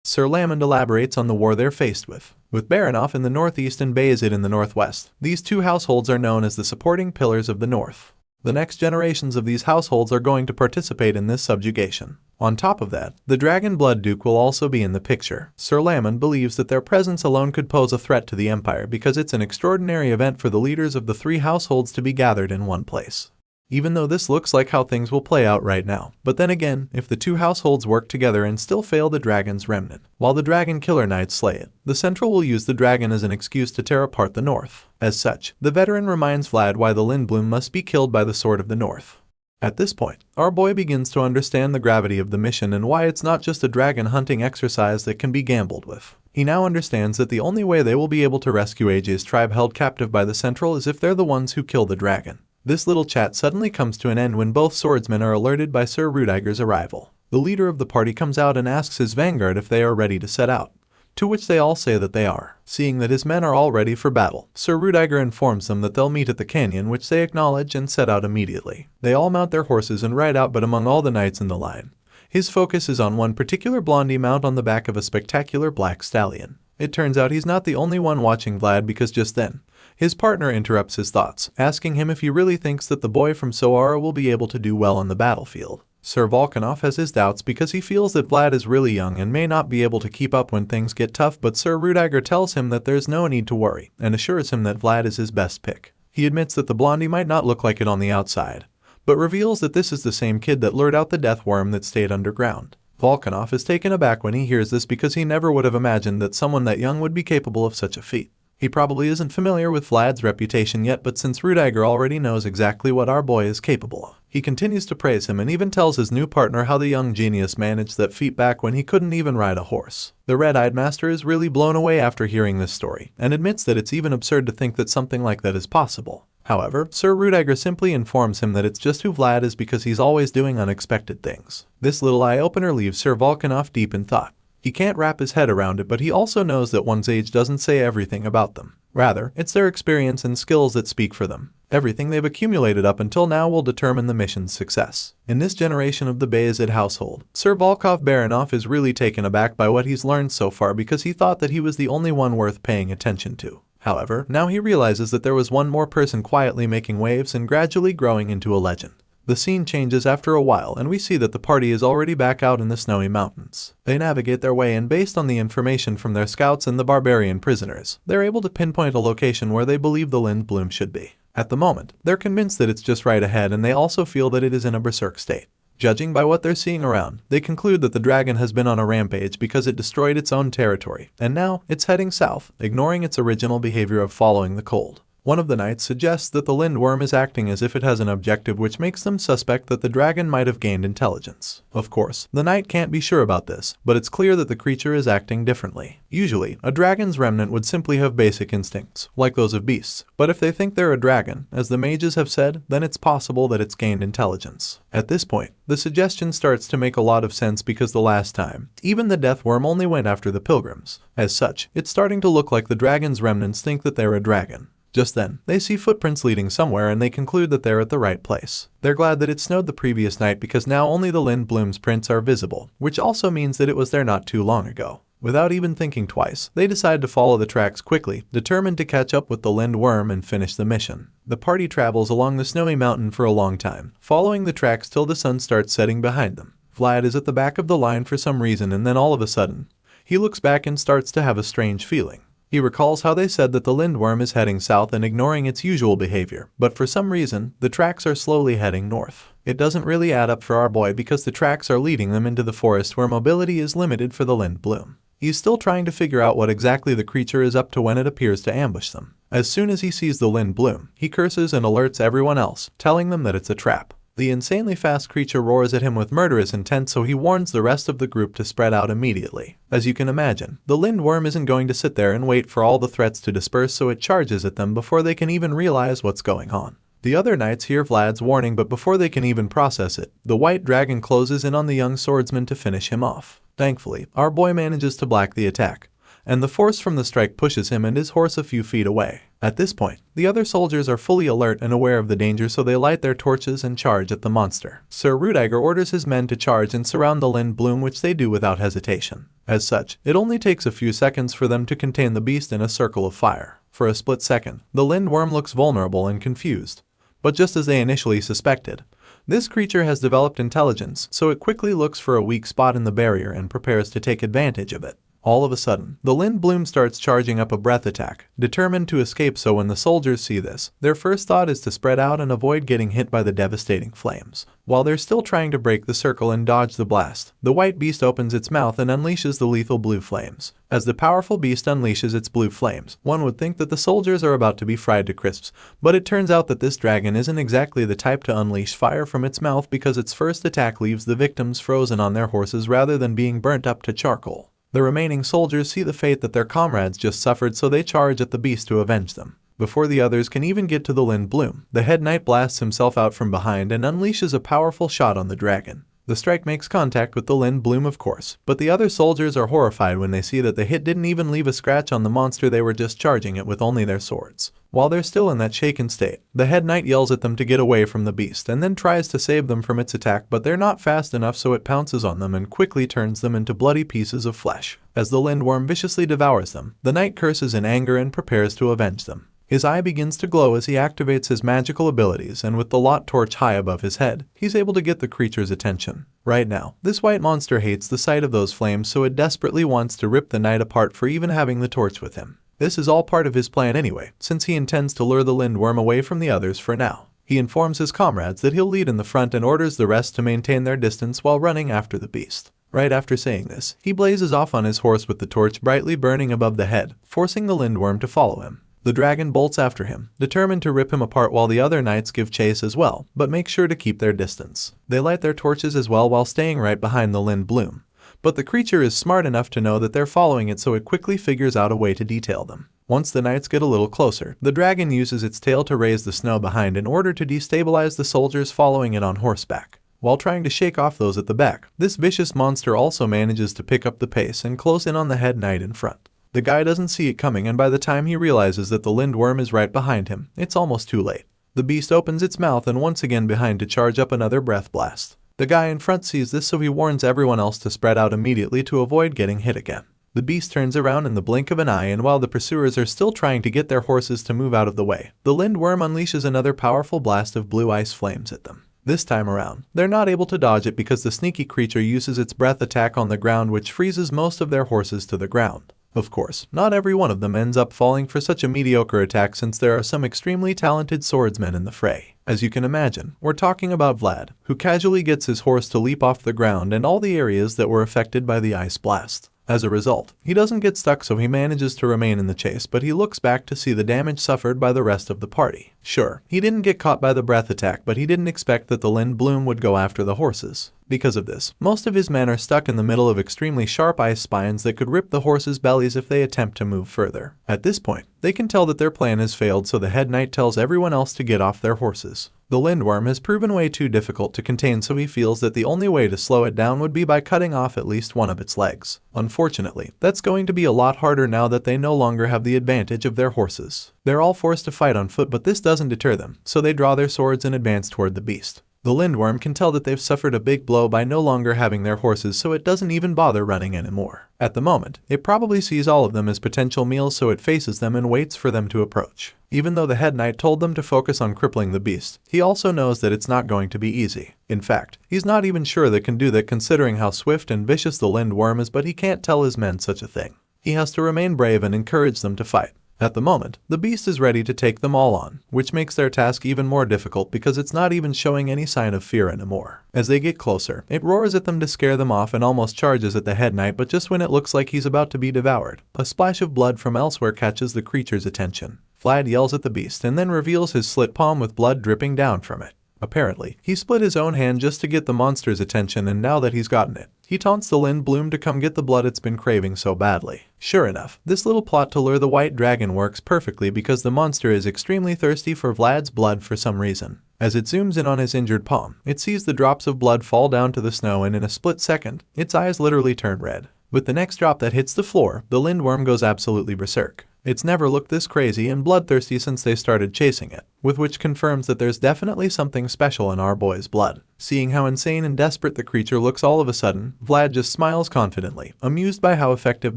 Sir Lamond elaborates on the war they're faced with Baranov in the northeast and Bayezid in the northwest. These two households are known as the supporting pillars of the North. The next generations of these households are going to participate in this subjugation. On top of that, the Dragon Blood Duke will also be in the picture. Sir Lamond believes that their presence alone could pose a threat to the Empire because it's an extraordinary event for the leaders of the three households to be gathered in one place. Even though this looks like how things will play out right now. But then again, if the two households work together and still fail the dragon's remnant, while the dragon killer knights slay it, the Central will use the dragon as an excuse to tear apart the North. As such, the veteran reminds Vlad why the Lindblum must be killed by the Sword of the North. At this point, our boy begins to understand the gravity of the mission and why it's not just a dragon hunting exercise that can be gambled with. He now understands that the only way they will be able to rescue AJ's tribe held captive by the Central is if they're the ones who kill the dragon. This little chat suddenly comes to an end when both swordsmen are alerted by Sir Rudiger's arrival. The leader of the party comes out and asks his vanguard if they are ready to set out, to which they all say that they are. Seeing that his men are all ready for battle, Sir Rudiger informs them that they'll meet at the canyon, which they acknowledge and set out immediately. They all mount their horses and ride out, but among all the knights in the line, his focus is on one particular blondie mount on the back of a spectacular black stallion. It turns out he's not the only one watching Vlad, because just then, his partner interrupts his thoughts, asking him if he really thinks that the boy from Soara will be able to do well on the battlefield. Sir Volkanov has his doubts because he feels that Vlad is really young and may not be able to keep up when things get tough, but Sir Rudiger tells him that there's no need to worry and assures him that Vlad is his best pick. He admits that the blondie might not look like it on the outside, but reveals that this is the same kid that lured out the death worm that stayed underground. Volkanov is taken aback when he hears this because he never would have imagined that someone that young would be capable of such a feat. He probably isn't familiar with Vlad's reputation yet, but since Rudiger already knows exactly what our boy is capable of, He continues to praise him and even tells his new partner how the young genius managed that feat back when he couldn't even ride a horse. The red-eyed master is really blown away after hearing this story, and admits that it's even absurd to think that something like that is possible. However, Sir Rudiger simply informs him that it's just who Vlad is because he's always doing unexpected things. This little eye-opener leaves Sir Vulcan off deep in thought. He can't wrap his head around it, but he also knows that one's age doesn't say everything about them. Rather, it's their experience and skills that speak for them. Everything they've accumulated up until now will determine the mission's success. In this generation of the Bayezid household, Sir Volkov Baranov is really taken aback by what he's learned so far because he thought that he was the only one worth paying attention to. However, now he realizes that there was one more person quietly making waves and gradually growing into a legend. The scene changes after a while and we see that the party is already back out in the snowy mountains. They navigate their way and based on the information from their scouts and the barbarian prisoners, they're able to pinpoint a location where they believe the Lind Bloom should be. At the moment, they're convinced that it's just right ahead and they also feel that it is in a berserk state. Judging by what they're seeing around, they conclude that the dragon has been on a rampage because it destroyed its own territory, and now it's heading south, ignoring its original behavior of following the cold. One of the knights suggests that the lindworm is acting as if it has an objective, which makes them suspect that the dragon might have gained intelligence. Of course, the knight can't be sure about this, but it's clear that the creature is acting differently. Usually, a dragon's remnant would simply have basic instincts, like those of beasts, but if they think they're a dragon, as the mages have said, then it's possible that it's gained intelligence. At this point, the suggestion starts to make a lot of sense because the last time, even the death worm only went after the pilgrims. As such, it's starting to look like the dragon's remnants think that they're a dragon. Just then, they see footprints leading somewhere and they conclude that they're at the right place. They're glad that it snowed the previous night because now only the Lind Bloom's prints are visible, which also means that it was there not too long ago. Without even thinking twice, they decide to follow the tracks quickly, determined to catch up with the Lind Worm and finish the mission. The party travels along the snowy mountain for a long time, following the tracks till the sun starts setting behind them. Vlad is at the back of the line for some reason and then all of a sudden, he looks back and starts to have a strange feeling. He recalls how they said that the lindworm is heading south and ignoring its usual behavior, but for some reason, the tracks are slowly heading north. It doesn't really add up for our boy because the tracks are leading them into the forest where mobility is limited for the Lind Bloom. He's still trying to figure out what exactly the creature is up to when it appears to ambush them. As soon as he sees the Lind Bloom, he curses and alerts everyone else, telling them that it's a trap. The insanely fast creature roars at him with murderous intent, so he warns the rest of the group to spread out immediately. As you can imagine, the lindworm isn't going to sit there and wait for all the threats to disperse, so it charges at them before they can even realize what's going on. The other knights hear Vlad's warning, but before they can even process it, the white dragon closes in on the young swordsman to finish him off. Thankfully, our boy manages to block the attack, and the force from the strike pushes him and his horse a few feet away. At this point, the other soldiers are fully alert and aware of the danger, so they light their torches and charge at the monster. Sir Rudiger orders his men to charge and surround the Lind Bloom, which they do without hesitation. As such, it only takes a few seconds for them to contain the beast in a circle of fire. For a split second, the lindworm looks vulnerable and confused. But just as they initially suspected, this creature has developed intelligence, so it quickly looks for a weak spot in the barrier and prepares to take advantage of it. All of a sudden, the Lind Bloom starts charging up a breath attack, determined to escape, so when the soldiers see this, their first thought is to spread out and avoid getting hit by the devastating flames. While they're still trying to break the circle and dodge the blast, the white beast opens its mouth and unleashes the lethal blue flames. As the powerful beast unleashes its blue flames, one would think that the soldiers are about to be fried to crisps, but it turns out that this dragon isn't exactly the type to unleash fire from its mouth because its first attack leaves the victims frozen on their horses rather than being burnt up to charcoal. The remaining soldiers see the fate that their comrades just suffered, so they charge at the beast to avenge them. Before the others can even get to the Lind Bloom, the head knight blasts himself out from behind and unleashes a powerful shot on the dragon. The strike makes contact with the Lind Bloom, of course, but the other soldiers are horrified when they see that the hit didn't even leave a scratch on the monster. They were just charging it with only their swords. While they're still in that shaken state, the head knight yells at them to get away from the beast and then tries to save them from its attack, but they're not fast enough, so it pounces on them and quickly turns them into bloody pieces of flesh. As the lindworm viciously devours them, the knight curses in anger and prepares to avenge them. His eye begins to glow as he activates his magical abilities, and with the lot torch high above his head, he's able to get the creature's attention. Right now, this white monster hates the sight of those flames, so it desperately wants to rip the knight apart for even having the torch with him. This is all part of his plan anyway, since he intends to lure the lindworm away from the others for now. He informs his comrades that he'll lead in the front and orders the rest to maintain their distance while running after the beast. Right after saying this, he blazes off on his horse with the torch brightly burning above the head, forcing the lindworm to follow him. The dragon bolts after him, determined to rip him apart while the other knights give chase as well, but make sure to keep their distance. They light their torches as well while staying right behind the Lind Bloom. But the creature is smart enough to know that they're following it, so it quickly figures out a way to detail them. Once the knights get a little closer, the dragon uses its tail to raise the snow behind in order to destabilize the soldiers following it on horseback. While trying to shake off those at the back, this vicious monster also manages to pick up the pace and close in on the head knight in front. The guy doesn't see it coming, and by the time he realizes that the lindworm is right behind him, it's almost too late. The beast opens its mouth and once again behind to charge up another breath blast. The guy in front sees this, so he warns everyone else to spread out immediately to avoid getting hit again. The beast turns around in the blink of an eye, and while the pursuers are still trying to get their horses to move out of the way, the lindworm unleashes another powerful blast of blue ice flames at them. This time around, they're not able to dodge it because the sneaky creature uses its breath attack on the ground, which freezes most of their horses to the ground. Of course, not every one of them ends up falling for such a mediocre attack, since there are some extremely talented swordsmen in the fray. As you can imagine, we're talking about Vlad, who casually gets his horse to leap off the ground and all the areas that were affected by the ice blast. As a result, he doesn't get stuck, so he manages to remain in the chase, but he looks back to see the damage suffered by the rest of the party. Sure, he didn't get caught by the breath attack, but he didn't expect that the Lind Bloom would go after the horses. Because of this, most of his men are stuck in the middle of extremely sharp ice spines that could rip the horses' bellies if they attempt to move further. At this point, they can tell that their plan has failed, so the head knight tells everyone else to get off their horses. The lindworm has proven way too difficult to contain, so he feels that the only way to slow it down would be by cutting off at least one of its legs. Unfortunately, that's going to be a lot harder now that they no longer have the advantage of their horses. They're all forced to fight on foot, but this doesn't deter them, so they draw their swords and advance toward the beast. The lindworm can tell that they've suffered a big blow by no longer having their horses, so it doesn't even bother running anymore. At the moment, it probably sees all of them as potential meals, so it faces them and waits for them to approach. Even though the head knight told them to focus on crippling the beast, he also knows that it's not going to be easy. In fact, he's not even sure they can do that considering how swift and vicious the lindworm is, but he can't tell his men such a thing. He has to remain brave and encourage them to fight. At the moment, the beast is ready to take them all on, which makes their task even more difficult because it's not even showing any sign of fear anymore. As they get closer, it roars at them to scare them off and almost charges at the head knight, but just when it looks like he's about to be devoured, a splash of blood from elsewhere catches the creature's attention. Vlad yells at the beast and then reveals his slit palm with blood dripping down from it. Apparently, he split his own hand just to get the monster's attention, and now that he's gotten it, he taunts the Lind Bloom to come get the blood it's been craving so badly. Sure enough, this little plot to lure the white dragon works perfectly because the monster is extremely thirsty for Vlad's blood for some reason. As it zooms in on his injured palm, it sees the drops of blood fall down to the snow, and in a split second, its eyes literally turn red. With the next drop that hits the floor, the lindworm goes absolutely berserk. It's never looked this crazy and bloodthirsty since they started chasing it, with which confirms that there's definitely something special in our boy's blood. Seeing how insane and desperate the creature looks all of a sudden, Vlad just smiles confidently, amused by how effective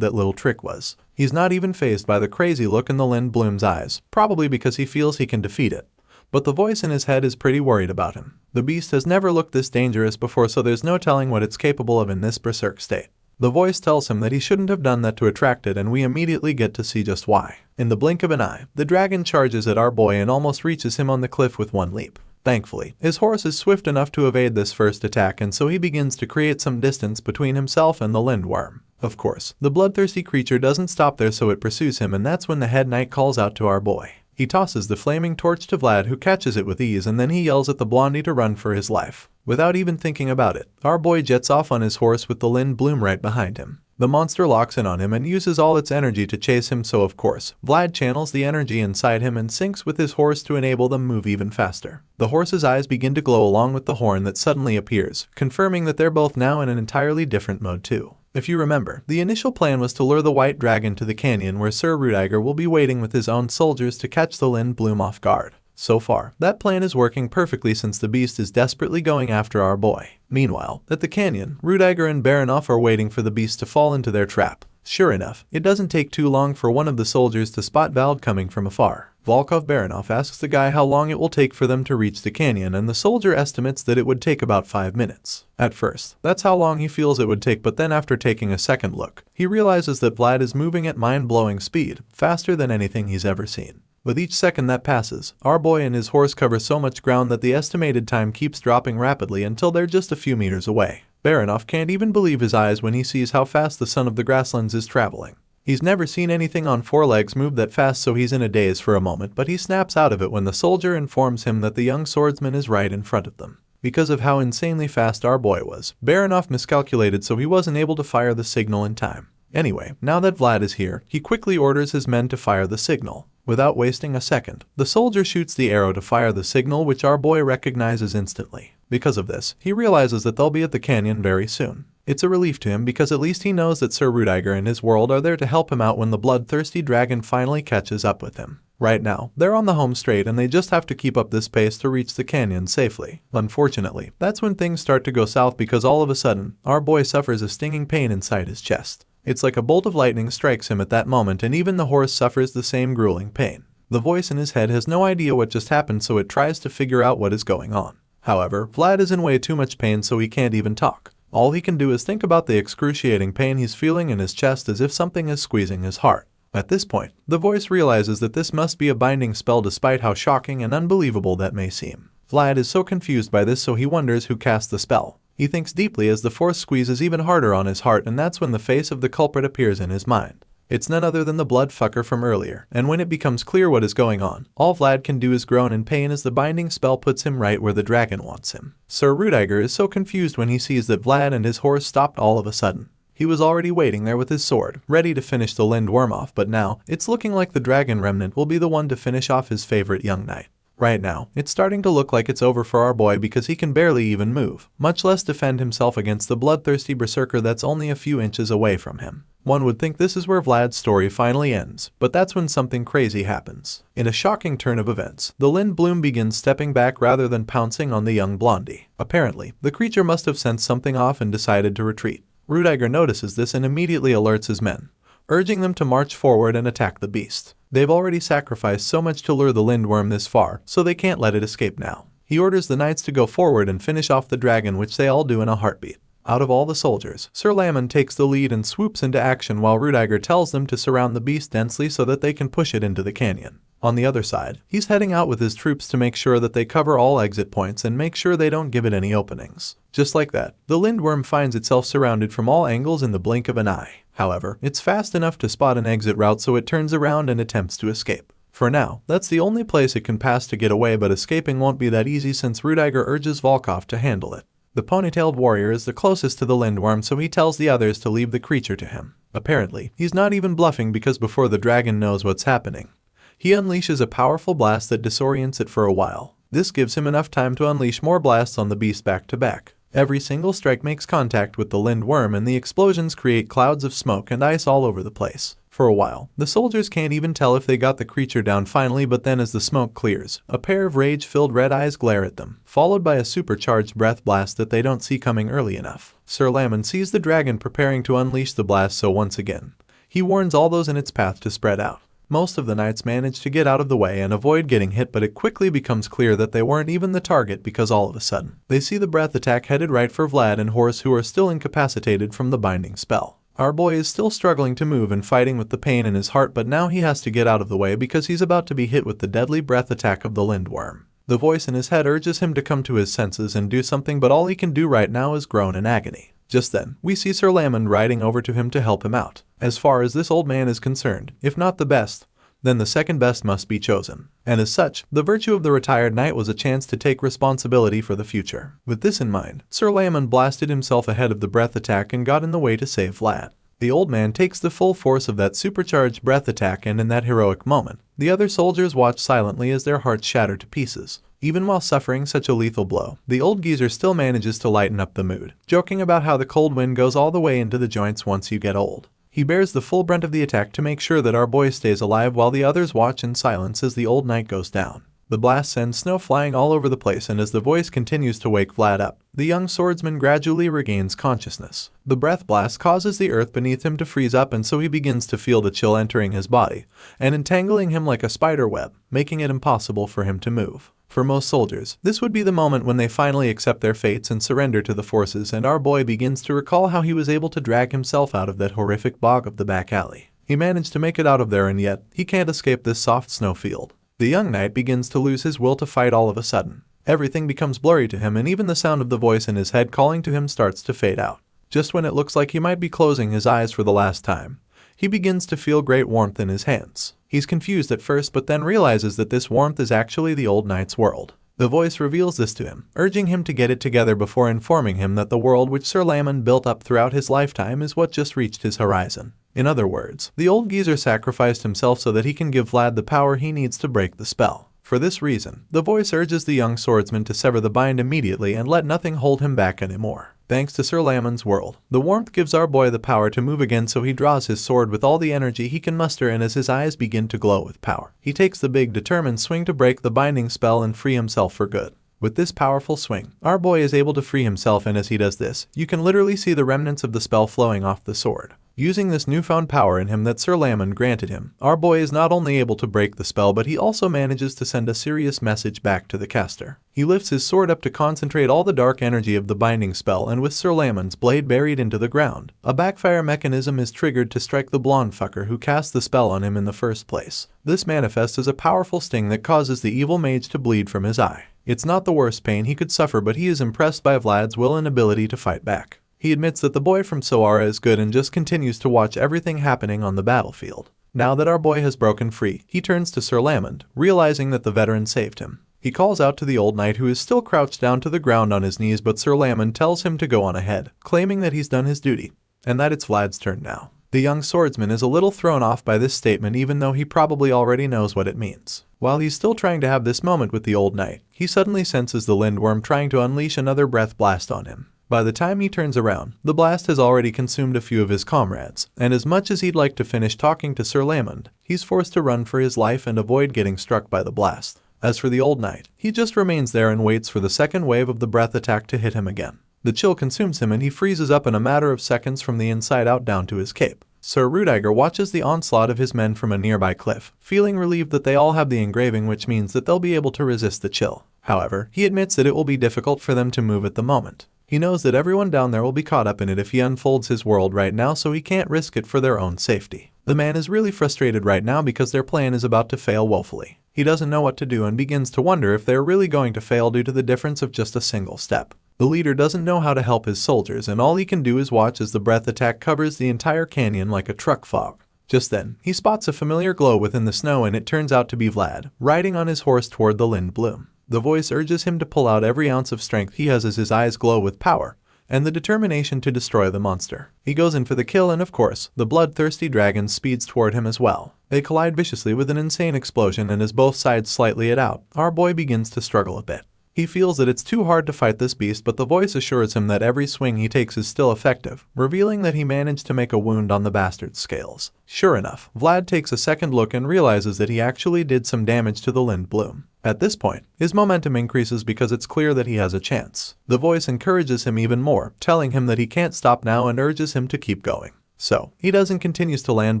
that little trick was. He's not even fazed by the crazy look in the Lind Bloom's eyes, probably because he feels he can defeat it. But the voice in his head is pretty worried about him. The beast has never looked this dangerous before, so there's no telling what it's capable of in this berserk state. The voice tells him that he shouldn't have done that to attract it, and we immediately get to see just why. In the blink of an eye, the dragon charges at our boy and almost reaches him on the cliff with one leap. Thankfully, his horse is swift enough to evade this first attack, and so he begins to create some distance between himself and the lindworm. Of course, the bloodthirsty creature doesn't stop there, so it pursues him, and that's when the head knight calls out to our boy. He tosses the flaming torch to Vlad, who catches it with ease, and then he yells at the blondie to run for his life. Without even thinking about it, our boy jets off on his horse with the Lind Bloom right behind him. The monster locks in on him and uses all its energy to chase him, so of course, Vlad channels the energy inside him and syncs with his horse to enable them move even faster. The horse's eyes begin to glow along with the horn that suddenly appears, confirming that they're both now in an entirely different mode too. If you remember, the initial plan was to lure the white dragon to the canyon where Sir Rudiger will be waiting with his own soldiers to catch the Lind Bloom off guard. So far, that plan is working perfectly since the beast is desperately going after our boy. Meanwhile, at the canyon, Rudiger and Baranov are waiting for the beast to fall into their trap. Sure enough, it doesn't take too long for one of the soldiers to spot Vald coming from afar. Volkov Baranov asks the guy how long it will take for them to reach the canyon, and the soldier estimates that it would take about 5 minutes. At first, that's how long he feels it would take, but then after taking a second look, he realizes that Vlad is moving at mind-blowing speed, faster than anything he's ever seen. With each second that passes, our boy and his horse cover so much ground that the estimated time keeps dropping rapidly until they're just a few meters away. Baranov can't even believe his eyes when he sees how fast the son of the grasslands is traveling. He's never seen anything on 4 legs move that fast, so he's in a daze for a moment, but he snaps out of it when the soldier informs him that the young swordsman is right in front of them. Because of how insanely fast our boy was, Baronoff miscalculated, so he wasn't able to fire the signal in time. Anyway, now that Vlad is here, he quickly orders his men to fire the signal. Without wasting a second, the soldier shoots the arrow to fire the signal, which our boy recognizes instantly. Because of this, he realizes that they'll be at the canyon very soon. It's a relief to him because at least he knows that Sir Rudiger and his world are there to help him out when the bloodthirsty dragon finally catches up with him. Right now, they're on the home straight and they just have to keep up this pace to reach the canyon safely. Unfortunately, that's when things start to go south because all of a sudden, our boy suffers a stinging pain inside his chest. It's like a bolt of lightning strikes him at that moment, and even the horse suffers the same grueling pain. The voice in his head has no idea what just happened, so it tries to figure out what is going on. However, Vlad is in way too much pain, so he can't even talk. All he can do is think about the excruciating pain he's feeling in his chest as if something is squeezing his heart. At this point, the voice realizes that this must be a binding spell despite how shocking and unbelievable that may seem. Vlad is so confused by this, so he wonders who cast the spell. He thinks deeply as the force squeezes even harder on his heart, and that's when the face of the culprit appears in his mind. It's none other than the blood fucker from earlier, and when it becomes clear what is going on, all Vlad can do is groan in pain as the binding spell puts him right where the dragon wants him. Sir Rudiger is so confused when he sees that Vlad and his horse stopped all of a sudden. He was already waiting there with his sword, ready to finish the Lindworm off, but now, it's looking like the dragon remnant will be the one to finish off his favorite young knight. Right now, it's starting to look like it's over for our boy because he can barely even move, much less defend himself against the bloodthirsty berserker that's only a few inches away from him. One would think this is where Vlad's story finally ends, but that's when something crazy happens. In a shocking turn of events, the Lindbloom begins stepping back rather than pouncing on the young blondie. Apparently, the creature must have sensed something off and decided to retreat. Rudiger notices this and immediately alerts his men, urging them to march forward and attack the beast. They've already sacrificed so much to lure the Lindworm this far, so they can't let it escape now. He orders the knights to go forward and finish off the dragon, which they all do in a heartbeat. Out of all the soldiers, Sir Lamon takes the lead and swoops into action while Rudiger tells them to surround the beast densely so that they can push it into the canyon. On the other side, he's heading out with his troops to make sure that they cover all exit points and make sure they don't give it any openings. Just like that, the Lindworm finds itself surrounded from all angles in the blink of an eye. However, it's fast enough to spot an exit route, so it turns around and attempts to escape. For now, that's the only place it can pass to get away, but escaping won't be that easy since Rudiger urges Volkov to handle it. The ponytailed warrior is the closest to the Lindworm, so he tells the others to leave the creature to him. Apparently, he's not even bluffing because before the dragon knows what's happening, he unleashes a powerful blast that disorients it for a while. This gives him enough time to unleash more blasts on the beast back to back. Every single strike makes contact with the Lindworm, and the explosions create clouds of smoke and ice all over the place. For a while, the soldiers can't even tell if they got the creature down finally, but then as the smoke clears, a pair of rage-filled red eyes glare at them, followed by a supercharged breath blast that they don't see coming early enough. Sir Lamon sees the dragon preparing to unleash the blast, so once again, he warns all those in its path to spread out. Most of the knights manage to get out of the way and avoid getting hit, but it quickly becomes clear that they weren't even the target because all of a sudden, they see the breath attack headed right for Vlad and Horse, who are still incapacitated from the binding spell. Our boy is still struggling to move and fighting with the pain in his heart, but now he has to get out of the way because he's about to be hit with the deadly breath attack of the Lindworm. The voice in his head urges him to come to his senses and do something, but all he can do right now is groan in agony. Just then, we see Sir Lamon riding over to him to help him out. As far as this old man is concerned, if not the best, then the second best must be chosen. And as such, the virtue of the retired knight was a chance to take responsibility for the future. With this in mind, Sir Lamon blasted himself ahead of the breath attack and got in the way to save Vlad. The old man takes the full force of that supercharged breath attack, and in that heroic moment, the other soldiers watch silently as their hearts shatter to pieces. Even while suffering such a lethal blow, the old geezer still manages to lighten up the mood, joking about how the cold wind goes all the way into the joints once you get old. He bears the full brunt of the attack to make sure that our boy stays alive while the others watch in silence as the old knight goes down. The blast sends snow flying all over the place, and as the voice continues to wake Vlad up, the young swordsman gradually regains consciousness. The breath blast causes the earth beneath him to freeze up, and so he begins to feel the chill entering his body and entangling him like a spider web, making it impossible for him to move. For most soldiers, this would be the moment when they finally accept their fates and surrender to the forces, and our boy begins to recall how he was able to drag himself out of that horrific bog of the back alley. He managed to make it out of there, and yet, he can't escape this soft snowfield. The young knight begins to lose his will to fight all of a sudden. Everything becomes blurry to him, and even the sound of the voice in his head calling to him starts to fade out. Just when it looks like he might be closing his eyes for the last time, he begins to feel great warmth in his hands. He's confused at first but then realizes that this warmth is actually the old knight's world. The voice reveals this to him, urging him to get it together before informing him that the world which Swordsman built up throughout his lifetime is what just reached his horizon. In other words, the old geezer sacrificed himself so that he can give Vlad the power he needs to break the spell. For this reason, the voice urges the young swordsman to sever the bind immediately and let nothing hold him back anymore. Thanks to Swordsman's world, the warmth gives our boy the power to move again, so he draws his sword with all the energy he can muster, and as his eyes begin to glow with power, he takes the big determined swing to break the binding spell and free himself for good. With this powerful swing, our boy is able to free himself, and as he does this, you can literally see the remnants of the spell flowing off the sword. Using this newfound power in him that Swordsman granted him, our boy is not only able to break the spell but he also manages to send a serious message back to the caster. He lifts his sword up to concentrate all the dark energy of the binding spell, and with Swordsman's blade buried into the ground, a backfire mechanism is triggered to strike the blonde fucker who cast the spell on him in the first place. This manifests as a powerful sting that causes the evil mage to bleed from his eye. It's not the worst pain he could suffer, but he is impressed by Vlad's will and ability to fight back. He admits that the boy from Soara is good and just continues to watch everything happening on the battlefield. Now that our boy has broken free, he turns to Swordsman, realizing that the veteran saved him. He calls out to the old knight, who is still crouched down to the ground on his knees, but Swordsman tells him to go on ahead, claiming that he's done his duty, and that it's Vlad's turn now. The young swordsman is a little thrown off by this statement, even though he probably already knows what it means. While he's still trying to have this moment with the old knight, he suddenly senses the lindworm trying to unleash another breath blast on him. By the time he turns around, the blast has already consumed a few of his comrades, and as much as he'd like to finish talking to Swordsman, he's forced to run for his life and avoid getting struck by the blast. As for the old knight, he just remains there and waits for the second wave of the breath attack to hit him again. The chill consumes him and he freezes up in a matter of seconds from the inside out down to his cape. Sir Rudiger watches the onslaught of his men from a nearby cliff, feeling relieved that they all have the engraving, which means that they'll be able to resist the chill. However, he admits that it will be difficult for them to move at the moment. He knows that everyone down there will be caught up in it if he unfolds his world right now, so he can't risk it for their own safety. The man is really frustrated right now because their plan is about to fail woefully. He doesn't know what to do and begins to wonder if they're really going to fail due to the difference of just a single step. The leader doesn't know how to help his soldiers, and all he can do is watch as the breath attack covers the entire canyon like a truck fog. Just then, he spots a familiar glow within the snow, and it turns out to be Vlad, riding on his horse toward the Lind Bloom. The voice urges him to pull out every ounce of strength he has as his eyes glow with power and the determination to destroy the monster. He goes in for the kill, and of course, the bloodthirsty dragon speeds toward him as well. They collide viciously with an insane explosion, and as both sides slightly it out, our boy begins to struggle a bit. He feels that it's too hard to fight this beast, but the voice assures him that every swing he takes is still effective, revealing that he managed to make a wound on the bastard's scales. Sure enough, Vlad takes a second look and realizes that he actually did some damage to the Lind Bloom. At this point, his momentum increases because it's clear that he has a chance. The voice encourages him even more, telling him that he can't stop now and urges him to keep going. So, he does and continues to land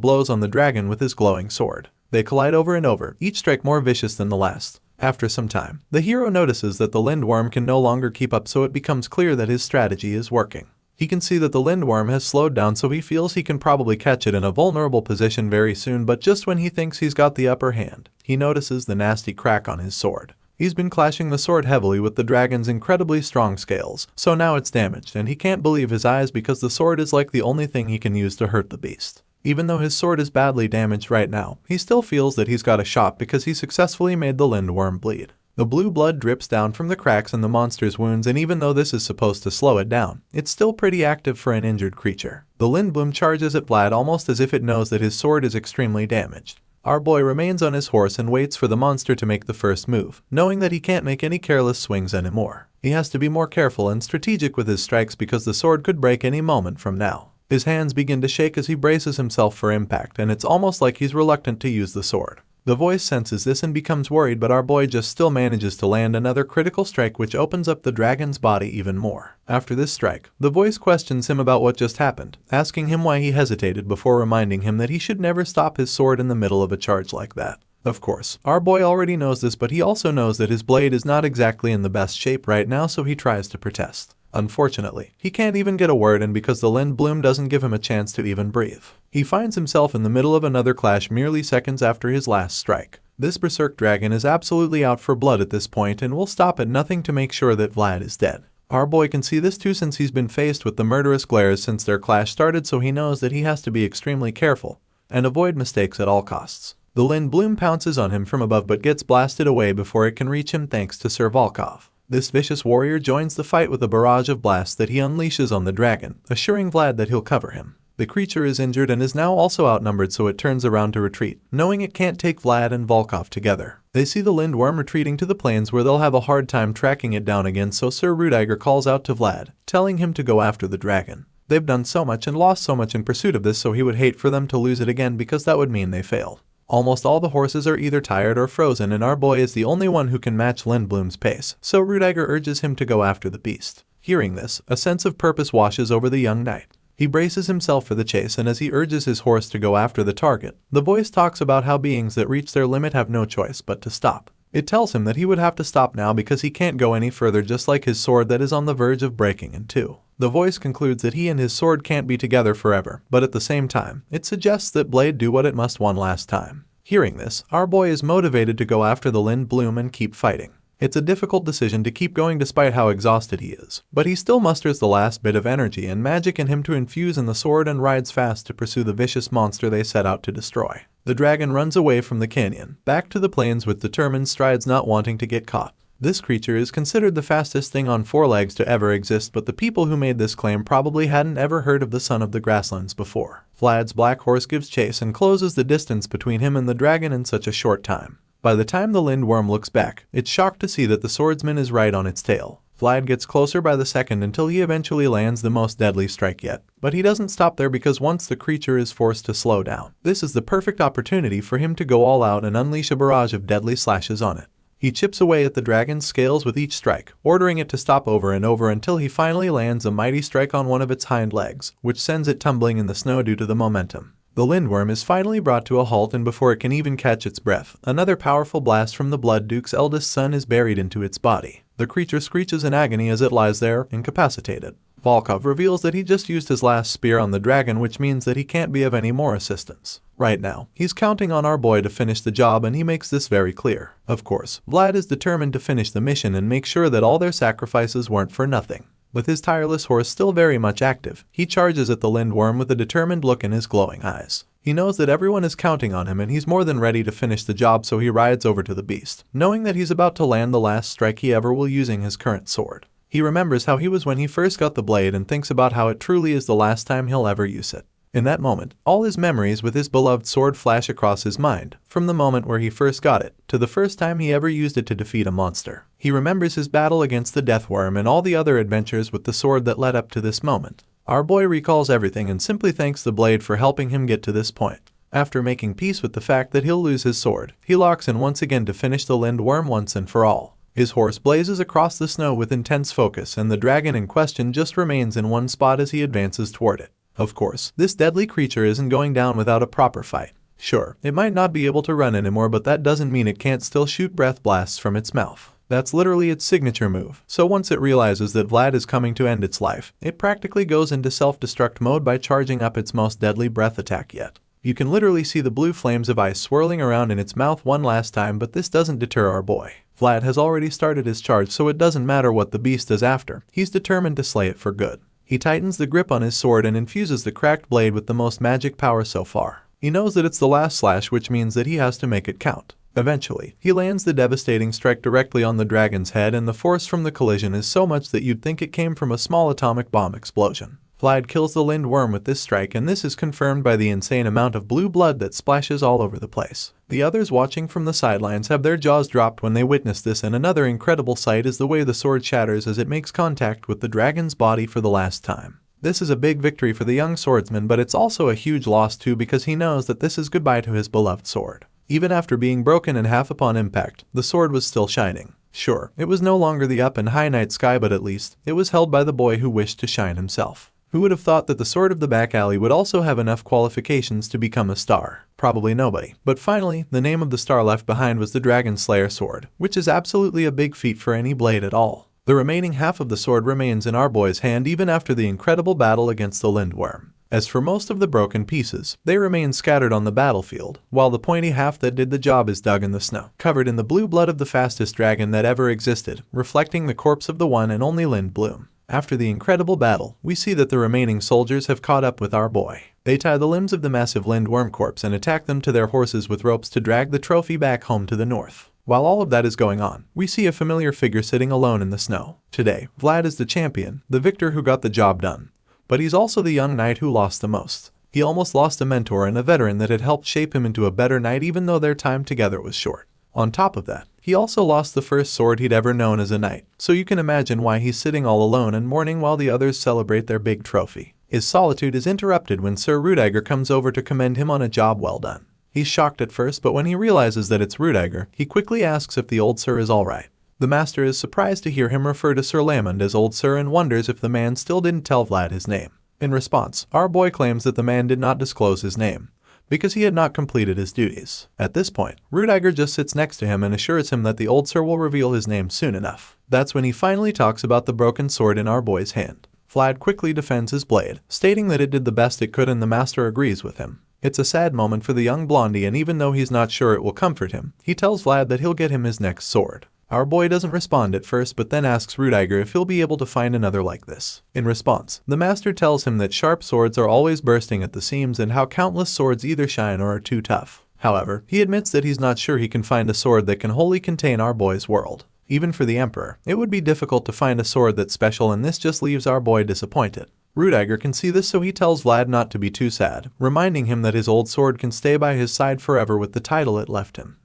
blows on the dragon with his glowing sword. They collide over and over, each strike more vicious than the last. After some time, the hero notices that the lindworm can no longer keep up, so it becomes clear that his strategy is working. He can see that the lindworm has slowed down, so he feels he can probably catch it in a vulnerable position very soon, but just when he thinks he's got the upper hand, he notices the nasty crack on his sword. He's been clashing the sword heavily with the dragon's incredibly strong scales, so now it's damaged, and he can't believe his eyes because the sword is like the only thing he can use to hurt the beast. Even though his sword is badly damaged right now, he still feels that he's got a shot because he successfully made the lindworm bleed. The blue blood drips down from the cracks in the monster's wounds, and even though this is supposed to slow it down, it's still pretty active for an injured creature. The Lindblum charges at Vlad almost as if it knows that his sword is extremely damaged. Our boy remains on his horse and waits for the monster to make the first move, knowing that he can't make any careless swings anymore. He has to be more careful and strategic with his strikes because the sword could break any moment from now. His hands begin to shake as he braces himself for impact, and it's almost like he's reluctant to use the sword. The voice senses this and becomes worried, but our boy just still manages to land another critical strike, which opens up the dragon's body even more. After this strike, the voice questions him about what just happened, asking him why he hesitated before reminding him that he should never stop his sword in the middle of a charge like that. Of course, our boy already knows this, but he also knows that his blade is not exactly in the best shape right now, so he tries to protest. Unfortunately, he can't even get a word in because the Lind Bloom doesn't give him a chance to even breathe. He finds himself in the middle of another clash merely seconds after his last strike. This berserk dragon is absolutely out for blood at this point and will stop at nothing to make sure that Vlad is dead. Our boy can see this too, since he's been faced with the murderous glares since their clash started, so he knows that he has to be extremely careful, and avoid mistakes at all costs. The Lindblum pounces on him from above but gets blasted away before it can reach him thanks to Sir Volkov. This vicious warrior joins the fight with a barrage of blasts that he unleashes on the dragon, assuring Vlad that he'll cover him. The creature is injured and is now also outnumbered, so it turns around to retreat, knowing it can't take Vlad and Volkov together. They see the Lindworm retreating to the plains where they'll have a hard time tracking it down again, so Sir Rudiger calls out to Vlad, telling him to go after the dragon. They've done so much and lost so much in pursuit of this, so he would hate for them to lose it again because that would mean they failed. Almost all the horses are either tired or frozen, and our boy is the only one who can match Lindblum's pace, so Rudiger urges him to go after the beast. Hearing this, a sense of purpose washes over the young knight. He braces himself for the chase, and as he urges his horse to go after the target, the voice talks about how beings that reach their limit have no choice but to stop. It tells him that he would have to stop now because he can't go any further, just like his sword that is on the verge of breaking in two. The voice concludes that he and his sword can't be together forever, but at the same time, it suggests that Blade do what it must one last time. Hearing this, our boy is motivated to go after the Lindblum and keep fighting. It's a difficult decision to keep going despite how exhausted he is, but he still musters the last bit of energy and magic in him to infuse in the sword and rides fast to pursue the vicious monster they set out to destroy. The dragon runs away from the canyon, back to the plains with determined strides, not wanting to get caught. This creature is considered the fastest thing on four legs to ever exist, but the people who made this claim probably hadn't ever heard of the son of the grasslands before. Vlad's black horse gives chase and closes the distance between him and the dragon in such a short time. By the time the Lindworm looks back, it's shocked to see that the swordsman is right on its tail. Vlad gets closer by the second until he eventually lands the most deadly strike yet. But he doesn't stop there, because once the creature is forced to slow down, this is the perfect opportunity for him to go all out and unleash a barrage of deadly slashes on it. He chips away at the dragon's scales with each strike, ordering it to stop over and over until he finally lands a mighty strike on one of its hind legs, which sends it tumbling in the snow due to the momentum. The Lindworm is finally brought to a halt, and before it can even catch its breath, another powerful blast from the Blood Duke's eldest son is buried into its body. The creature screeches in agony as it lies there, incapacitated. Volkov reveals that he just used his last spear on the dragon, which means that he can't be of any more assistance. Right now, he's counting on our boy to finish the job, and he makes this very clear. Of course, Vlad is determined to finish the mission and make sure that all their sacrifices weren't for nothing. With his tireless horse still very much active, he charges at the Lindworm with a determined look in his glowing eyes. He knows that everyone is counting on him, and he's more than ready to finish the job, so he rides over to the beast, knowing that he's about to land the last strike he ever will using his current sword. He remembers how he was when he first got the blade and thinks about how it truly is the last time he'll ever use it. In that moment, all his memories with his beloved sword flash across his mind, from the moment where he first got it, to the first time he ever used it to defeat a monster. He remembers his battle against the Deathworm and all the other adventures with the sword that led up to this moment. Our boy recalls everything and simply thanks the blade for helping him get to this point. After making peace with the fact that he'll lose his sword, he locks in once again to finish the Lindworm once and for all. His horse blazes across the snow with intense focus, and the dragon in question just remains in one spot as he advances toward it. Of course, this deadly creature isn't going down without a proper fight. Sure, it might not be able to run anymore, but that doesn't mean it can't still shoot breath blasts from its mouth. That's literally its signature move, so once it realizes that Vlad is coming to end its life, it practically goes into self-destruct mode by charging up its most deadly breath attack yet. You can literally see the blue flames of ice swirling around in its mouth one last time, but this doesn't deter our boy. Vlad has already started his charge, so it doesn't matter what the beast does after. He's determined to slay it for good. He tightens the grip on his sword and infuses the cracked blade with the most magic power so far. He knows that it's the last slash, which means that he has to make it count. Eventually, he lands the devastating strike directly on the dragon's head, and the force from the collision is so much that you'd think it came from a small atomic bomb explosion. Vlad kills the Lindworm with this strike, and this is confirmed by the insane amount of blue blood that splashes all over the place. The others watching from the sidelines have their jaws dropped when they witness this, and another incredible sight is the way the sword shatters as it makes contact with the dragon's body for the last time. This is a big victory for the young swordsman, but it's also a huge loss too, because he knows that this is goodbye to his beloved sword. Even after being broken in half upon impact, the sword was still shining. Sure, it was no longer the up and high night sky, but at least it was held by the boy who wished to shine himself. Who would have thought that the sword of the back alley would also have enough qualifications to become a star? Probably nobody. But finally, the name of the star left behind was the Dragon Slayer sword, which is absolutely a big feat for any blade at all. The remaining half of the sword remains in our boy's hand even after the incredible battle against the Lindworm. As for most of the broken pieces, they remain scattered on the battlefield, while the pointy half that did the job is dug in the snow, covered in the blue blood of the fastest dragon that ever existed, reflecting the corpse of the one and only Lindblum. After the incredible battle, we see that the remaining soldiers have caught up with our boy. They tie the limbs of the massive lindworm corpse and attack them to their horses with ropes to drag the trophy back home to the north. While all of that is going on, we see a familiar figure sitting alone in the snow. Today, Vlad is the champion, the victor who got the job done. But he's also the young knight who lost the most. He almost lost a mentor and a veteran that had helped shape him into a better knight even though their time together was short. On top of that, he also lost the first sword he'd ever known as a knight, so you can imagine why he's sitting all alone and mourning while the others celebrate their big trophy. His solitude is interrupted when Sir Rudiger comes over to commend him on a job well done. He's shocked at first, but when he realizes that it's Rudiger, he quickly asks if the old sir is alright. The master is surprised to hear him refer to Sir Lamond as old sir and wonders if the man still didn't tell Vlad his name. In response, our boy claims that the man did not disclose his name, because he had not completed his duties. At this point, Rudiger just sits next to him and assures him that the old sir will reveal his name soon enough. That's when he finally talks about the broken sword in our boy's hand. Vlad quickly defends his blade, stating that it did the best it could and the master agrees with him. It's a sad moment for the young blondie, and even though he's not sure it will comfort him, he tells Vlad that he'll get him his next sword. Our boy doesn't respond at first but then asks Rudiger if he'll be able to find another like this. In response, the master tells him that sharp swords are always bursting at the seams and how countless swords either shine or are too tough. However, he admits that he's not sure he can find a sword that can wholly contain our boy's world. Even for the Emperor, it would be difficult to find a sword that's special, and this just leaves our boy disappointed. Rudiger can see this, so he tells Vlad not to be too sad, reminding him that his old sword can stay by his side forever with the title it left him.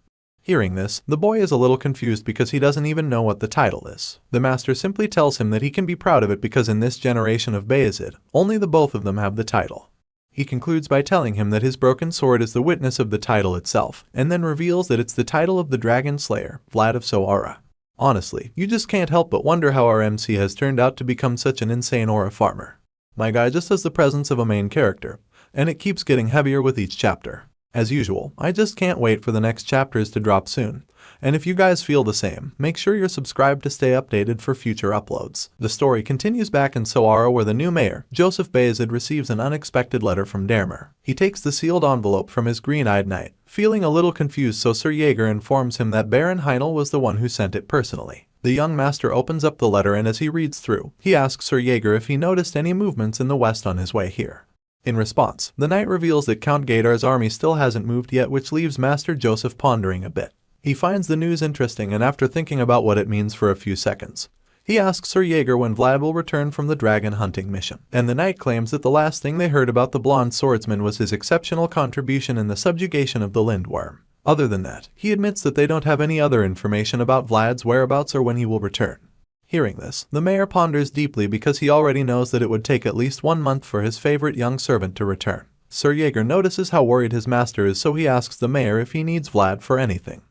Hearing this, the boy is a little confused because he doesn't even know what the title is. The master simply tells him that he can be proud of it because in this generation of Bayezid, only the both of them have the title. He concludes by telling him that his broken sword is the witness of the title itself, and then reveals that it's the title of the Dragon Slayer, Vlad of Soara. Honestly, you just can't help but wonder how our MC has turned out to become such an insane aura farmer. My guy just has the presence of a main character, and it keeps getting heavier with each chapter. As usual, I just can't wait for the next chapters to drop soon, and if you guys feel the same, make sure you're subscribed to stay updated for future uploads. The story continues back in Soara where the new mayor, Joseph Bayezid, receives an unexpected letter from Dermer. He takes the sealed envelope from his green-eyed knight, feeling a little confused, so Sir Jaeger informs him that Baron Heinel was the one who sent it personally. The young master opens up the letter, and as he reads through, he asks Sir Jaeger if he noticed any movements in the west on his way here. In response, the knight reveals that Count Gadar's army still hasn't moved yet, which leaves Master Joseph pondering a bit. He finds the news interesting, and after thinking about what it means for a few seconds, he asks Sir Jaeger when Vlad will return from the dragon hunting mission. And the knight claims that the last thing they heard about the blonde swordsman was his exceptional contribution in the subjugation of the lindworm. Other than that, he admits that they don't have any other information about Vlad's whereabouts or when he will return. Hearing this, the mayor ponders deeply because he already knows that it would take at least 1 month for his favorite young servant to return. Sir Jaeger notices how worried his master is, so he asks the mayor if he needs Vlad for anything.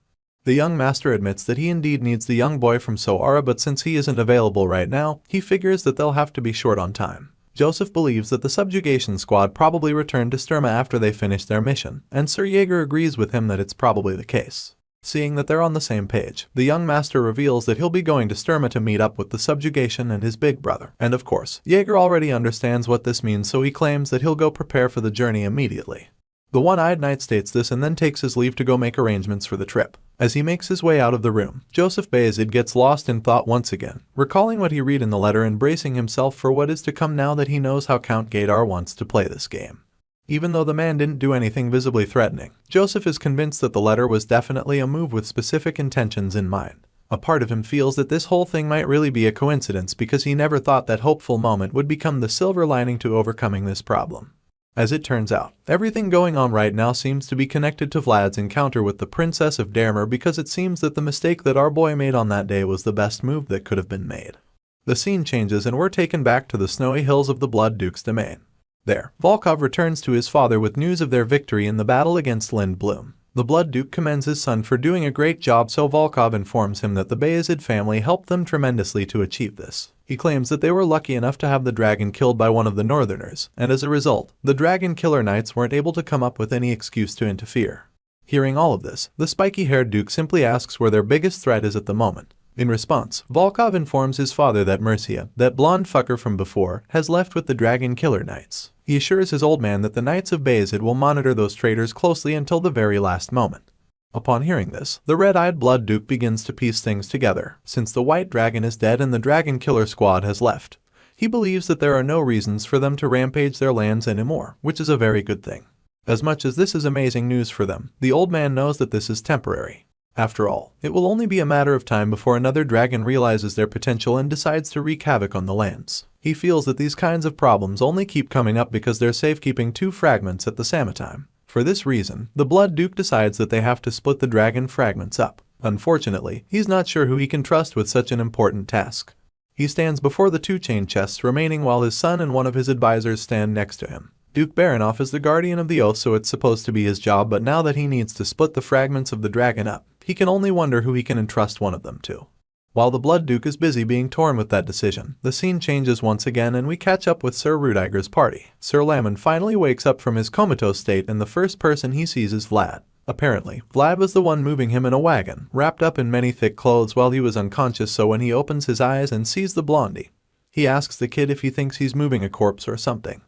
The young master admits that he indeed needs the young boy from Soara, but since he isn't available right now, he figures that they'll have to be short on time. Joseph believes that the subjugation squad probably returned to Sturma after they finished their mission, and Sir Jaeger agrees with him that it's probably the case. Seeing that they're on the same page, the young master reveals that he'll be going to Sturma to meet up with the subjugation and his big brother. And of course, Jaeger already understands what this means, so he claims that he'll go prepare for the journey immediately. The one-eyed knight states this and then takes his leave to go make arrangements for the trip. As he makes his way out of the room, Joseph Bayezid gets lost in thought once again, recalling what he read in the letter and bracing himself for what is to come now that he knows how Count Gadar wants to play this game. Even though the man didn't do anything visibly threatening, Joseph is convinced that the letter was definitely a move with specific intentions in mind. A part of him feels that this whole thing might really be a coincidence because he never thought that hopeful moment would become the silver lining to overcoming this problem. As it turns out, everything going on right now seems to be connected to Vlad's encounter with the Princess of Dermer, because it seems that the mistake that our boy made on that day was the best move that could have been made. The scene changes and we're taken back to the snowy hills of the Blood Duke's domain. There, Volkov returns to his father with news of their victory in the battle against Lindblum. The Blood Duke commends his son for doing a great job, so Volkov informs him that the Bayezid family helped them tremendously to achieve this. He claims that they were lucky enough to have the dragon killed by one of the Northerners, and as a result, the Dragon Killer Knights weren't able to come up with any excuse to interfere. Hearing all of this, the spiky-haired Duke simply asks where their biggest threat is at the moment. In response, Volkov informs his father that Mercia, that blonde fucker from before, has left with the Dragon Killer Knights. He assures his old man that the Knights of Bayezid will monitor those traitors closely until the very last moment. Upon hearing this, the red-eyed Blood Duke begins to piece things together. Since the White Dragon is dead and the Dragon Killer Squad has left, He believes that there are no reasons for them to rampage their lands anymore, which is a very good thing. As much as this is amazing news for them, the old man knows that this is temporary. After all, it will only be a matter of time before another dragon realizes their potential and decides to wreak havoc on the lands. He feels that these kinds of problems only keep coming up because they're safekeeping 2 fragments at the same time. For this reason, the Blood Duke decides that they have to split the dragon fragments up. Unfortunately, he's not sure who he can trust with such an important task. He stands before the 2 chain chests remaining while his son and one of his advisors stand next to him. Duke Baronoff is the guardian of the oath, so it's supposed to be his job, but now that he needs to split the fragments of the dragon up, he can only wonder who he can entrust one of them to. While the Blood Duke is busy being torn with that decision, the scene changes once again and we catch up with Sir Rudiger's party. Sir Lamon finally wakes up from his comatose state and the first person he sees is Vlad. Apparently, Vlad was the one moving him in a wagon, wrapped up in many thick clothes while he was unconscious, so when he opens his eyes and sees the blondie, he asks the kid if he thinks he's moving a corpse or something.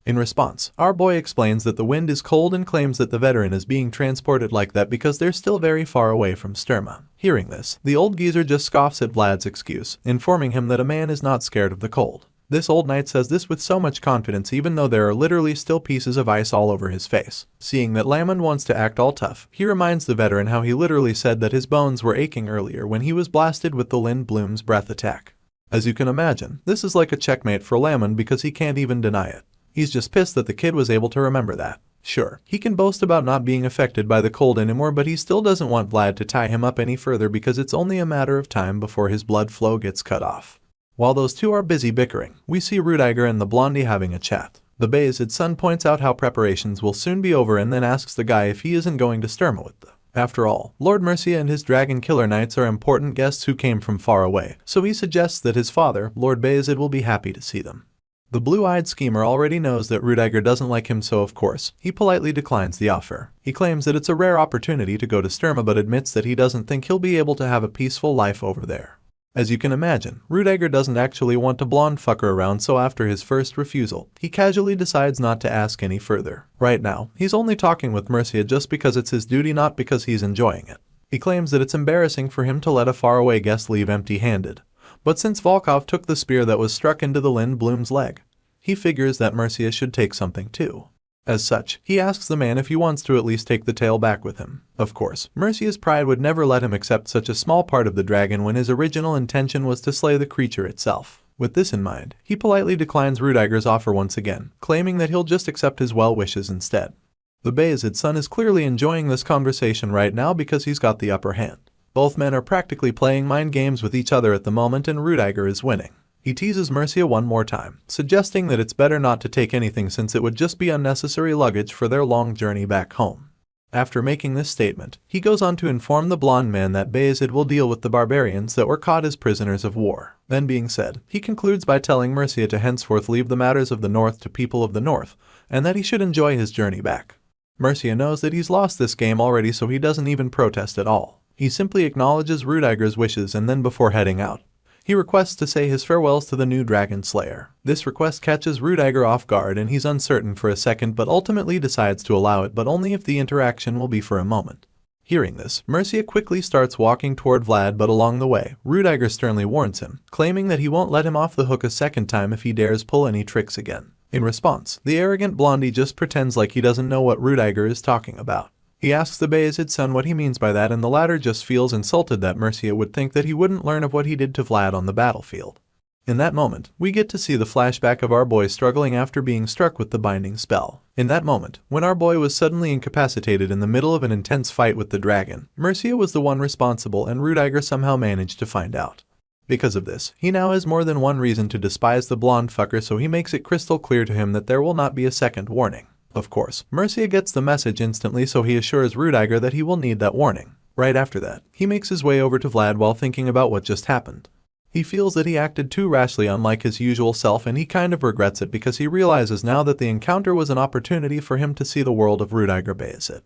In response, our boy explains that the wind is cold and claims that the veteran is being transported like that because they're still very far away from Sturma. Hearing this, the old geezer just scoffs at Vlad's excuse, informing him that a man is not scared of the cold. This old knight says this with so much confidence even though there are literally still pieces of ice all over his face. Seeing that Lamon wants to act all tough, he reminds the veteran how he literally said that his bones were aching earlier when he was blasted with the Lind Bloom's breath attack. As you can imagine, this is like a checkmate for Lamon because he can't even deny it. He's just pissed that the kid was able to remember that. Sure, he can boast about not being affected by the cold anymore, but he still doesn't want Vlad to tie him up any further because it's only a matter of time before his blood flow gets cut off. While those 2 are busy bickering, we see Rudiger and the blondie having a chat. The Bayezid's son points out how preparations will soon be over and then asks the guy if he isn't going to Sturma with them. After all, Lord Mercia and his dragon killer knights are important guests who came from far away, so he suggests that his father, Lord Bayezid, will be happy to see them. The blue-eyed schemer already knows that Rudiger doesn't like him, so of course, he politely declines the offer. He claims that it's a rare opportunity to go to Sturma but admits that he doesn't think he'll be able to have a peaceful life over there. As you can imagine, Rudiger doesn't actually want a blonde fucker around, so after his first refusal, he casually decides not to ask any further. Right now, he's only talking with Mercia just because it's his duty, not because he's enjoying it. He claims that it's embarrassing for him to let a faraway guest leave empty-handed. But since Volkov took the spear that was struck into the Lind Bloom's leg, he figures that Mercia should take something too. As such, he asks the man if he wants to at least take the tail back with him. Of course, Mercia's pride would never let him accept such a small part of the dragon when his original intention was to slay the creature itself. With this in mind, he politely declines Rudiger's offer once again, claiming that he'll just accept his well wishes instead. The Bayezid's son is clearly enjoying this conversation right now because he's got the upper hand. Both men are practically playing mind games with each other at the moment and Rudiger is winning. He teases Mercia one more time, suggesting that it's better not to take anything since it would just be unnecessary luggage for their long journey back home. After making this statement, he goes on to inform the blonde man that Bayezid will deal with the barbarians that were caught as prisoners of war. Then being said, he concludes by telling Mercia to henceforth leave the matters of the North to people of the North, and that he should enjoy his journey back. Mercia knows that he's lost this game already, so he doesn't even protest at all. He simply acknowledges Rudiger's wishes and then before heading out, he requests to say his farewells to the new dragon slayer. This request catches Rudiger off guard and he's uncertain for a second but ultimately decides to allow it, but only if the interaction will be for a moment. Hearing this, Mercia quickly starts walking toward Vlad, but along the way, Rudiger sternly warns him, claiming that he won't let him off the hook a second time if he dares pull any tricks again. In response, the arrogant blondie just pretends like he doesn't know what Rudiger is talking about. He asks the Bayezid's son what he means by that, and the latter just feels insulted that Mercia would think that he wouldn't learn of what he did to Vlad on the battlefield. In that moment, we get to see the flashback of our boy struggling after being struck with the binding spell. In that moment, when our boy was suddenly incapacitated in the middle of an intense fight with the dragon, Mercia was the one responsible and Rudiger somehow managed to find out. Because of this, he now has more than one reason to despise the blonde fucker, so he makes it crystal clear to him that there will not be a second warning. Of course, Mercia gets the message instantly, so he assures Rudiger that he will need that warning. Right after that, he makes his way over to Vlad while thinking about what just happened. He feels that he acted too rashly, unlike his usual self, and he kind of regrets it because he realizes now that the encounter was an opportunity for him to see the world of Rudiger Bayezid.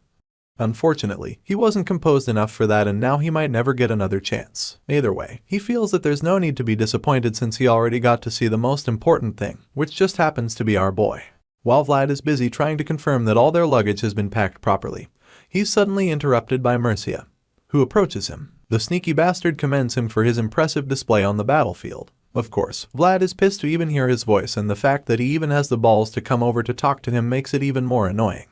Unfortunately, he wasn't composed enough for that and now he might never get another chance. Either way, he feels that there's no need to be disappointed since he already got to see the most important thing, which just happens to be our boy. While Vlad is busy trying to confirm that all their luggage has been packed properly, he's suddenly interrupted by Mercia, who approaches him. The sneaky bastard commends him for his impressive display on the battlefield. Of course, Vlad is pissed to even hear his voice, and the fact that he even has the balls to come over to talk to him makes it even more annoying.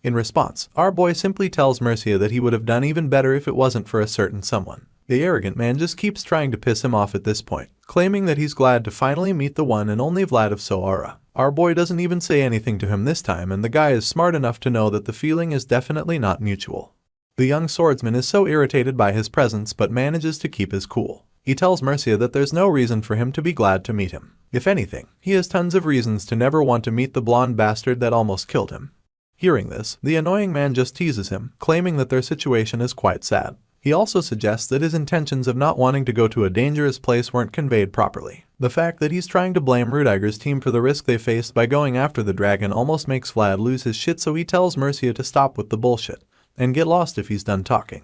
In response, our boy simply tells Mercia that he would have done even better if it wasn't for a certain someone. The arrogant man just keeps trying to piss him off at this point, claiming that he's glad to finally meet the one and only Vlad of Soara. Our boy doesn't even say anything to him this time, and the guy is smart enough to know that the feeling is definitely not mutual. The young swordsman is so irritated by his presence but manages to keep his cool. He tells Mercia that there's no reason for him to be glad to meet him. If anything, he has tons of reasons to never want to meet the blonde bastard that almost killed him. Hearing this, the annoying man just teases him, claiming that their situation is quite sad. He also suggests that his intentions of not wanting to go to a dangerous place weren't conveyed properly. The fact that he's trying to blame Rudiger's team for the risk they faced by going after the dragon almost makes Vlad lose his shit, so he tells Mercia to stop with the bullshit and get lost if he's done talking.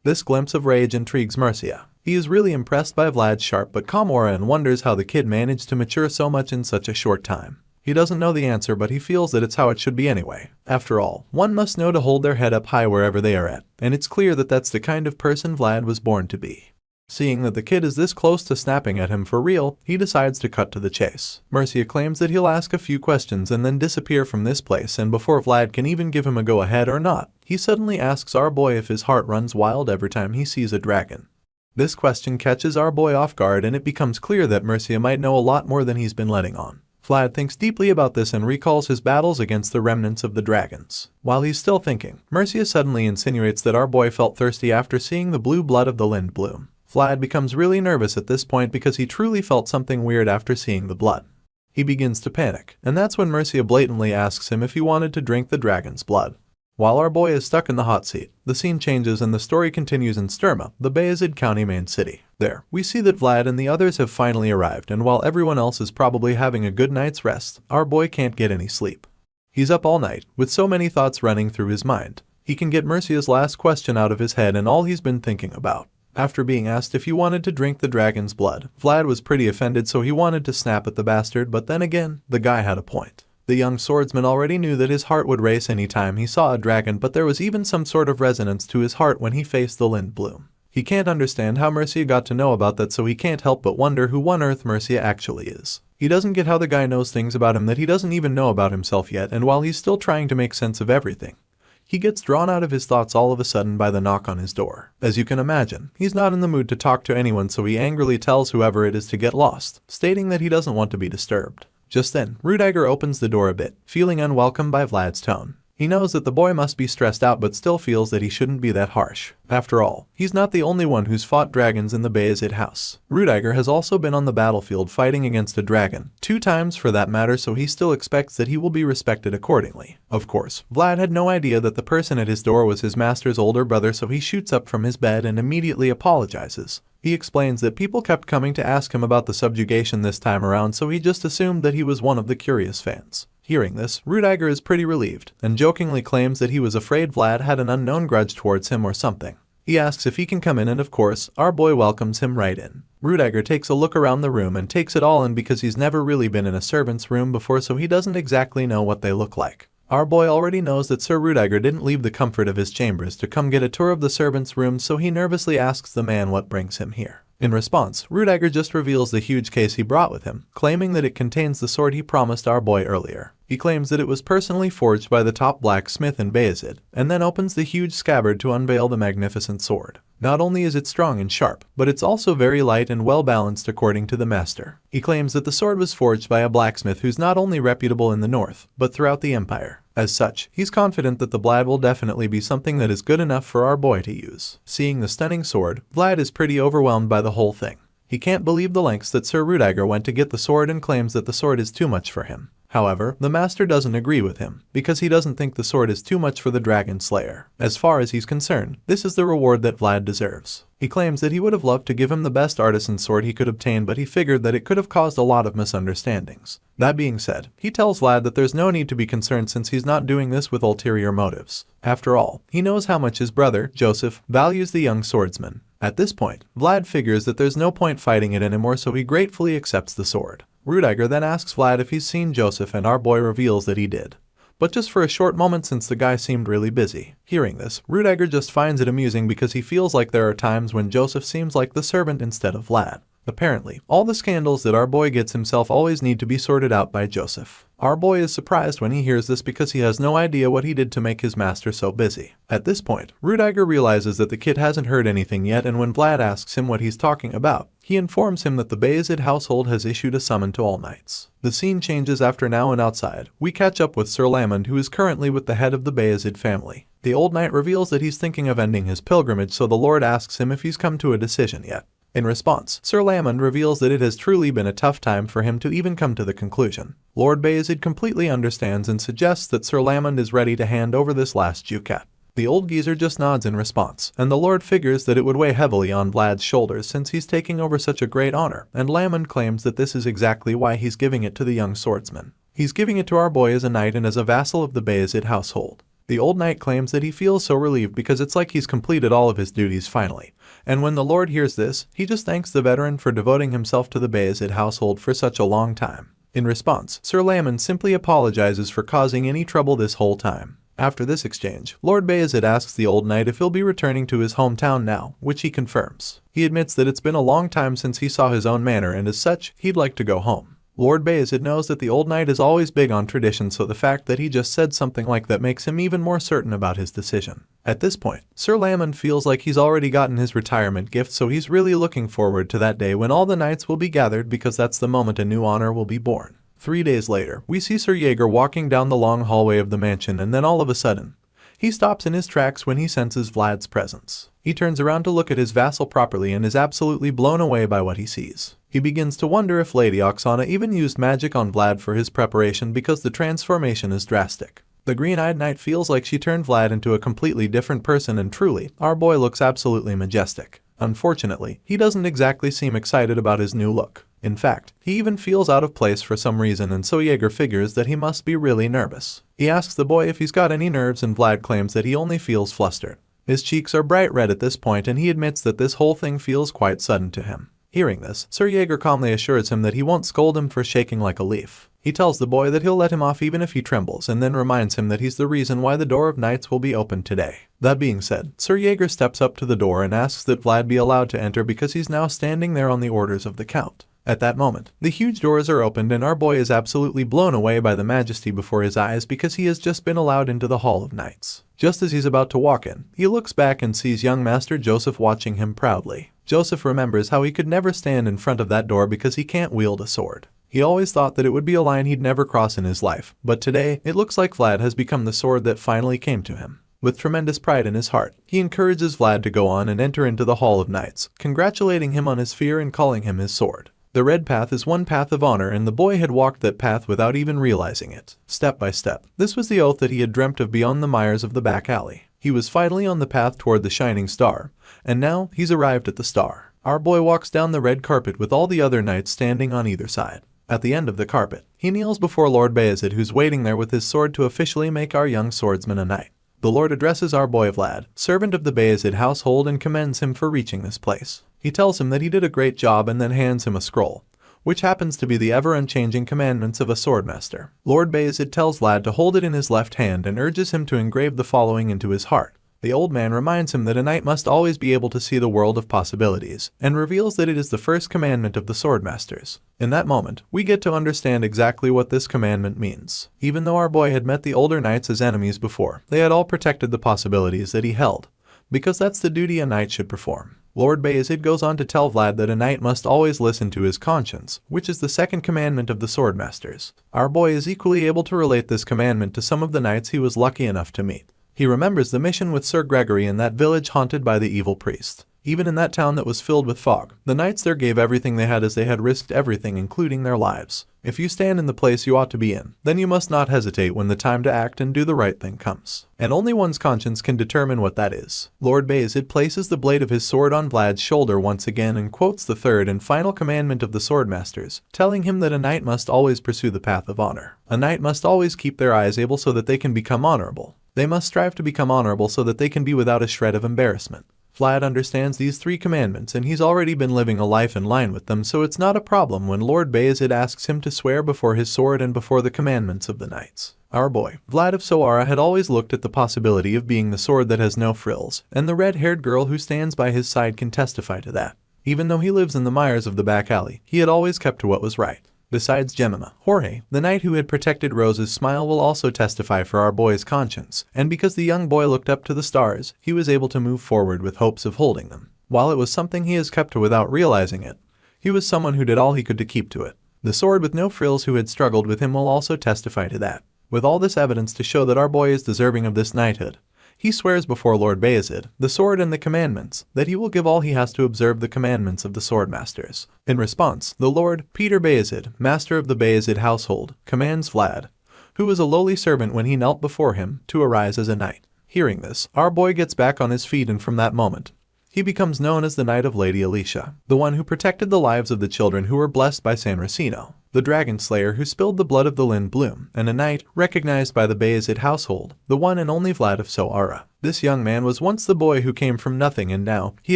This glimpse of rage intrigues Mercia. He is really impressed by Vlad's sharp but calm aura and wonders how the kid managed to mature so much in such a short time. He doesn't know the answer, but he feels that it's how it should be anyway. After all, one must know to hold their head up high wherever they are at, and it's clear that that's the kind of person Vlad was born to be. Seeing that the kid is this close to snapping at him for real, he decides to cut to the chase. Mercia claims that he'll ask a few questions and then disappear from this place, and before Vlad can even give him a go-ahead or not, he suddenly asks our boy if his heart runs wild every time he sees a dragon. This question catches our boy off guard, and it becomes clear that Mercia might know a lot more than he's been letting on. Vlad thinks deeply about this and recalls his battles against the remnants of the dragons. While he's still thinking, Mercia suddenly insinuates that our boy felt thirsty after seeing the blue blood of the Lind bloom. Vlad becomes really nervous at this point because he truly felt something weird after seeing the blood. He begins to panic, and that's when Mercia blatantly asks him if he wanted to drink the dragon's blood. While our boy is stuck in the hot seat, the scene changes and the story continues in Sturma, the Bayezid County main city. There, we see that Vlad and the others have finally arrived, and while everyone else is probably having a good night's rest, our boy can't get any sleep. He's up all night, with so many thoughts running through his mind. He can get Mercia's last question out of his head and all he's been thinking about. After being asked if he wanted to drink the dragon's blood, Vlad was pretty offended, so he wanted to snap at the bastard, but then again, the guy had a point. The young swordsman already knew that his heart would race any time he saw a dragon, but there was even some sort of resonance to his heart when he faced the Lind bloom. He can't understand how Mercia got to know about that, so he can't help but wonder who on earth Mercia actually is. He doesn't get how the guy knows things about him that he doesn't even know about himself yet, and while he's still trying to make sense of everything, he gets drawn out of his thoughts all of a sudden by the knock on his door. As you can imagine, he's not in the mood to talk to anyone, so he angrily tells whoever it is to get lost, stating that he doesn't want to be disturbed. Just then, Rudiger opens the door a bit, feeling unwelcome by Vlad's tone. He knows that the boy must be stressed out but still feels that he shouldn't be that harsh. After all, he's not the only one who's fought dragons in the Bayezid house. Rudiger has also been on the battlefield fighting against a dragon, 2 times for that matter, so he still expects that he will be respected accordingly. Of course, Vlad had no idea that the person at his door was his master's older brother, so he shoots up from his bed and immediately apologizes. He explains that people kept coming to ask him about the subjugation this time around, so he just assumed that he was one of the curious fans. Hearing this, Rudiger is pretty relieved, and jokingly claims that he was afraid Vlad had an unknown grudge towards him or something. He asks if he can come in, and of course, our boy welcomes him right in. Rudiger takes a look around the room and takes it all in because he's never really been in a servant's room before, so he doesn't exactly know what they look like. Our boy already knows that Sir Rudiger didn't leave the comfort of his chambers to come get a tour of the servants' room, so he nervously asks the man what brings him here. In response, Rudiger just reveals the huge case he brought with him, claiming that it contains the sword he promised our boy earlier. He claims that it was personally forged by the top blacksmith in Bayezid, and then opens the huge scabbard to unveil the magnificent sword. Not only is it strong and sharp, but it's also very light and well balanced according to the master. He claims that the sword was forged by a blacksmith who's not only reputable in the north, but throughout the empire. As such, he's confident that the blade will definitely be something that is good enough for our boy to use. Seeing the stunning sword, Vlad is pretty overwhelmed by the whole thing. He can't believe the lengths that Sir Rudiger went to get the sword and claims that the sword is too much for him. However, the master doesn't agree with him, because he doesn't think the sword is too much for the dragon slayer. As far as he's concerned, this is the reward that Vlad deserves. He claims that he would have loved to give him the best artisan sword he could obtain, but he figured that it could have caused a lot of misunderstandings. That being said, he tells Vlad that there's no need to be concerned since he's not doing this with ulterior motives. After all, he knows how much his brother, Joseph, values the young swordsman. At this point, Vlad figures that there's no point fighting it anymore, so he gratefully accepts the sword. Rudiger then asks Vlad if he's seen Joseph, and our boy reveals that he did, but just for a short moment since the guy seemed really busy. Hearing this, Rudiger just finds it amusing because he feels like there are times when Joseph seems like the servant instead of Vlad. Apparently, all the scandals that our boy gets himself always need to be sorted out by Joseph. Our boy is surprised when he hears this because he has no idea what he did to make his master so busy. At this point, Rudiger realizes that the kid hasn't heard anything yet, and when Vlad asks him what he's talking about, he informs him that the Bayezid household has issued a summon to all knights. The scene changes after now, and outside, we catch up with Sir Lamond, who is currently with the head of the Bayezid family. The old knight reveals that he's thinking of ending his pilgrimage, so the Lord asks him if he's come to a decision yet. In response, Sir Lamond reveals that it has truly been a tough time for him to even come to the conclusion. Lord Bayezid completely understands and suggests that Sir Lamond is ready to hand over this last ducat. The old geezer just nods in response, and the Lord figures that it would weigh heavily on Vlad's shoulders since he's taking over such a great honor, and Lamond claims that this is exactly why he's giving it to the young swordsman. He's giving it to our boy as a knight and as a vassal of the Bayezid household. The old knight claims that he feels so relieved because it's like he's completed all of his duties finally. And when the Lord hears this, he just thanks the veteran for devoting himself to the Bayezid household for such a long time. In response, Sir Lamond simply apologizes for causing any trouble this whole time. After this exchange, Lord Bayezid asks the old knight if he'll be returning to his hometown now, which he confirms. He admits that it's been a long time since he saw his own manor, and as such, he'd like to go home. Lord Bayezid knows that the old knight is always big on tradition, so the fact that he just said something like that makes him even more certain about his decision. At this point, Sir Lamond feels like he's already gotten his retirement gift, so he's really looking forward to that day when all the knights will be gathered, because that's the moment a new honor will be born. 3 days later, we see Sir Jaeger walking down the long hallway of the mansion, and then all of a sudden, he stops in his tracks when he senses Vlad's presence. He turns around to look at his vassal properly and is absolutely blown away by what he sees. He begins to wonder if Lady Oksana even used magic on Vlad for his preparation, because the transformation is drastic. The green-eyed knight feels like she turned Vlad into a completely different person, and truly, our boy looks absolutely majestic. Unfortunately, he doesn't exactly seem excited about his new look. In fact, he even feels out of place for some reason, and so Jaeger figures that he must be really nervous. He asks the boy if he's got any nerves, and Vlad claims that he only feels flustered. His cheeks are bright red at this point, and he admits that this whole thing feels quite sudden to him. Hearing this, Sir Jaeger calmly assures him that he won't scold him for shaking like a leaf. He tells the boy that he'll let him off even if he trembles, and then reminds him that he's the reason why the door of knights will be opened today. That being said, Sir Jaeger steps up to the door and asks that Vlad be allowed to enter, because he's now standing there on the orders of the Count. At that moment, the huge doors are opened, and our boy is absolutely blown away by the majesty before his eyes, because he has just been allowed into the Hall of Knights. Just as he's about to walk in, he looks back and sees young Master Joseph watching him proudly. Joseph remembers how he could never stand in front of that door because he can't wield a sword. He always thought that it would be a line he'd never cross in his life, but today, it looks like Vlad has become the sword that finally came to him. With tremendous pride in his heart, he encourages Vlad to go on and enter into the Hall of Knights, congratulating him on his fear and calling him his sword. The red path is one path of honor, and the boy had walked that path without even realizing it. Step by step, this was the oath that he had dreamt of beyond the mires of the back alley. He was finally on the path toward the shining star, and now he's arrived at the star. Our boy walks down the red carpet with all the other knights standing on either side. At the end of the carpet, he kneels before Lord Bayezid, who's waiting there with his sword to officially make our young swordsman a knight. The Lord addresses our boy Vlad, servant of the Bayezid household, and commends him for reaching this place. He tells him that he did a great job and then hands him a scroll, which happens to be the ever-unchanging commandments of a Swordmaster. Lord Bayezid tells Vlad to hold it in his left hand and urges him to engrave the following into his heart. The old man reminds him that a knight must always be able to see the world of possibilities, and reveals that it is the first commandment of the Swordmasters. In that moment, we get to understand exactly what this commandment means. Even though our boy had met the older knights as enemies before, they had all protected the possibilities that he held, because that's the duty a knight should perform. Lord Bayezid goes on to tell Vlad that a knight must always listen to his conscience, which is the second commandment of the Swordmasters. Our boy is equally able to relate this commandment to some of the knights he was lucky enough to meet. He remembers the mission with Sir Gregory in that village haunted by the evil priest. Even in that town that was filled with fog, the knights there gave everything they had, as they had risked everything, including their lives. If you stand in the place you ought to be in, then you must not hesitate when the time to act and do the right thing comes. And only one's conscience can determine what that is. Lord Bayezid places the blade of his sword on Vlad's shoulder once again and quotes the third and final commandment of the Swordmasters, telling him that a knight must always pursue the path of honor. A knight must always keep their eyes able so that they can become honorable. They must strive to become honorable so that they can be without a shred of embarrassment. Vlad understands these 3 commandments, and he's already been living a life in line with them, so it's not a problem when Lord Bayezid asks him to swear before his sword and before the commandments of the knights. Our boy, Vlad of Soara, had always looked at the possibility of being the sword that has no frills, and the red-haired girl who stands by his side can testify to that. Even though he lives in the mires of the back alley, he had always kept to what was right. Besides Jemima, Jorge, the knight who had protected Rose's smile, will also testify for our boy's conscience, and because the young boy looked up to the stars, he was able to move forward with hopes of holding them. While it was something he has kept to without realizing it, he was someone who did all he could to keep to it. The sword with no frills who had struggled with him will also testify to that. With all this evidence to show that our boy is deserving of this knighthood, he swears before Lord Bayezid, the sword and the commandments, that he will give all he has to observe the commandments of the Swordmasters. In response, the Lord, Peter Bayezid, master of the Bayezid household, commands Vlad, who was a lowly servant when he knelt before him, to arise as a knight. Hearing this, our boy gets back on his feet, and from that moment, he becomes known as the Knight of Lady Alicia, the one who protected the lives of the children who were blessed by San Racino, the dragon slayer who spilled the blood of the Lind Bloom, and a knight recognized by the Bayezid household, the one and only Vlad of Soara. This young man was once the boy who came from nothing, and now he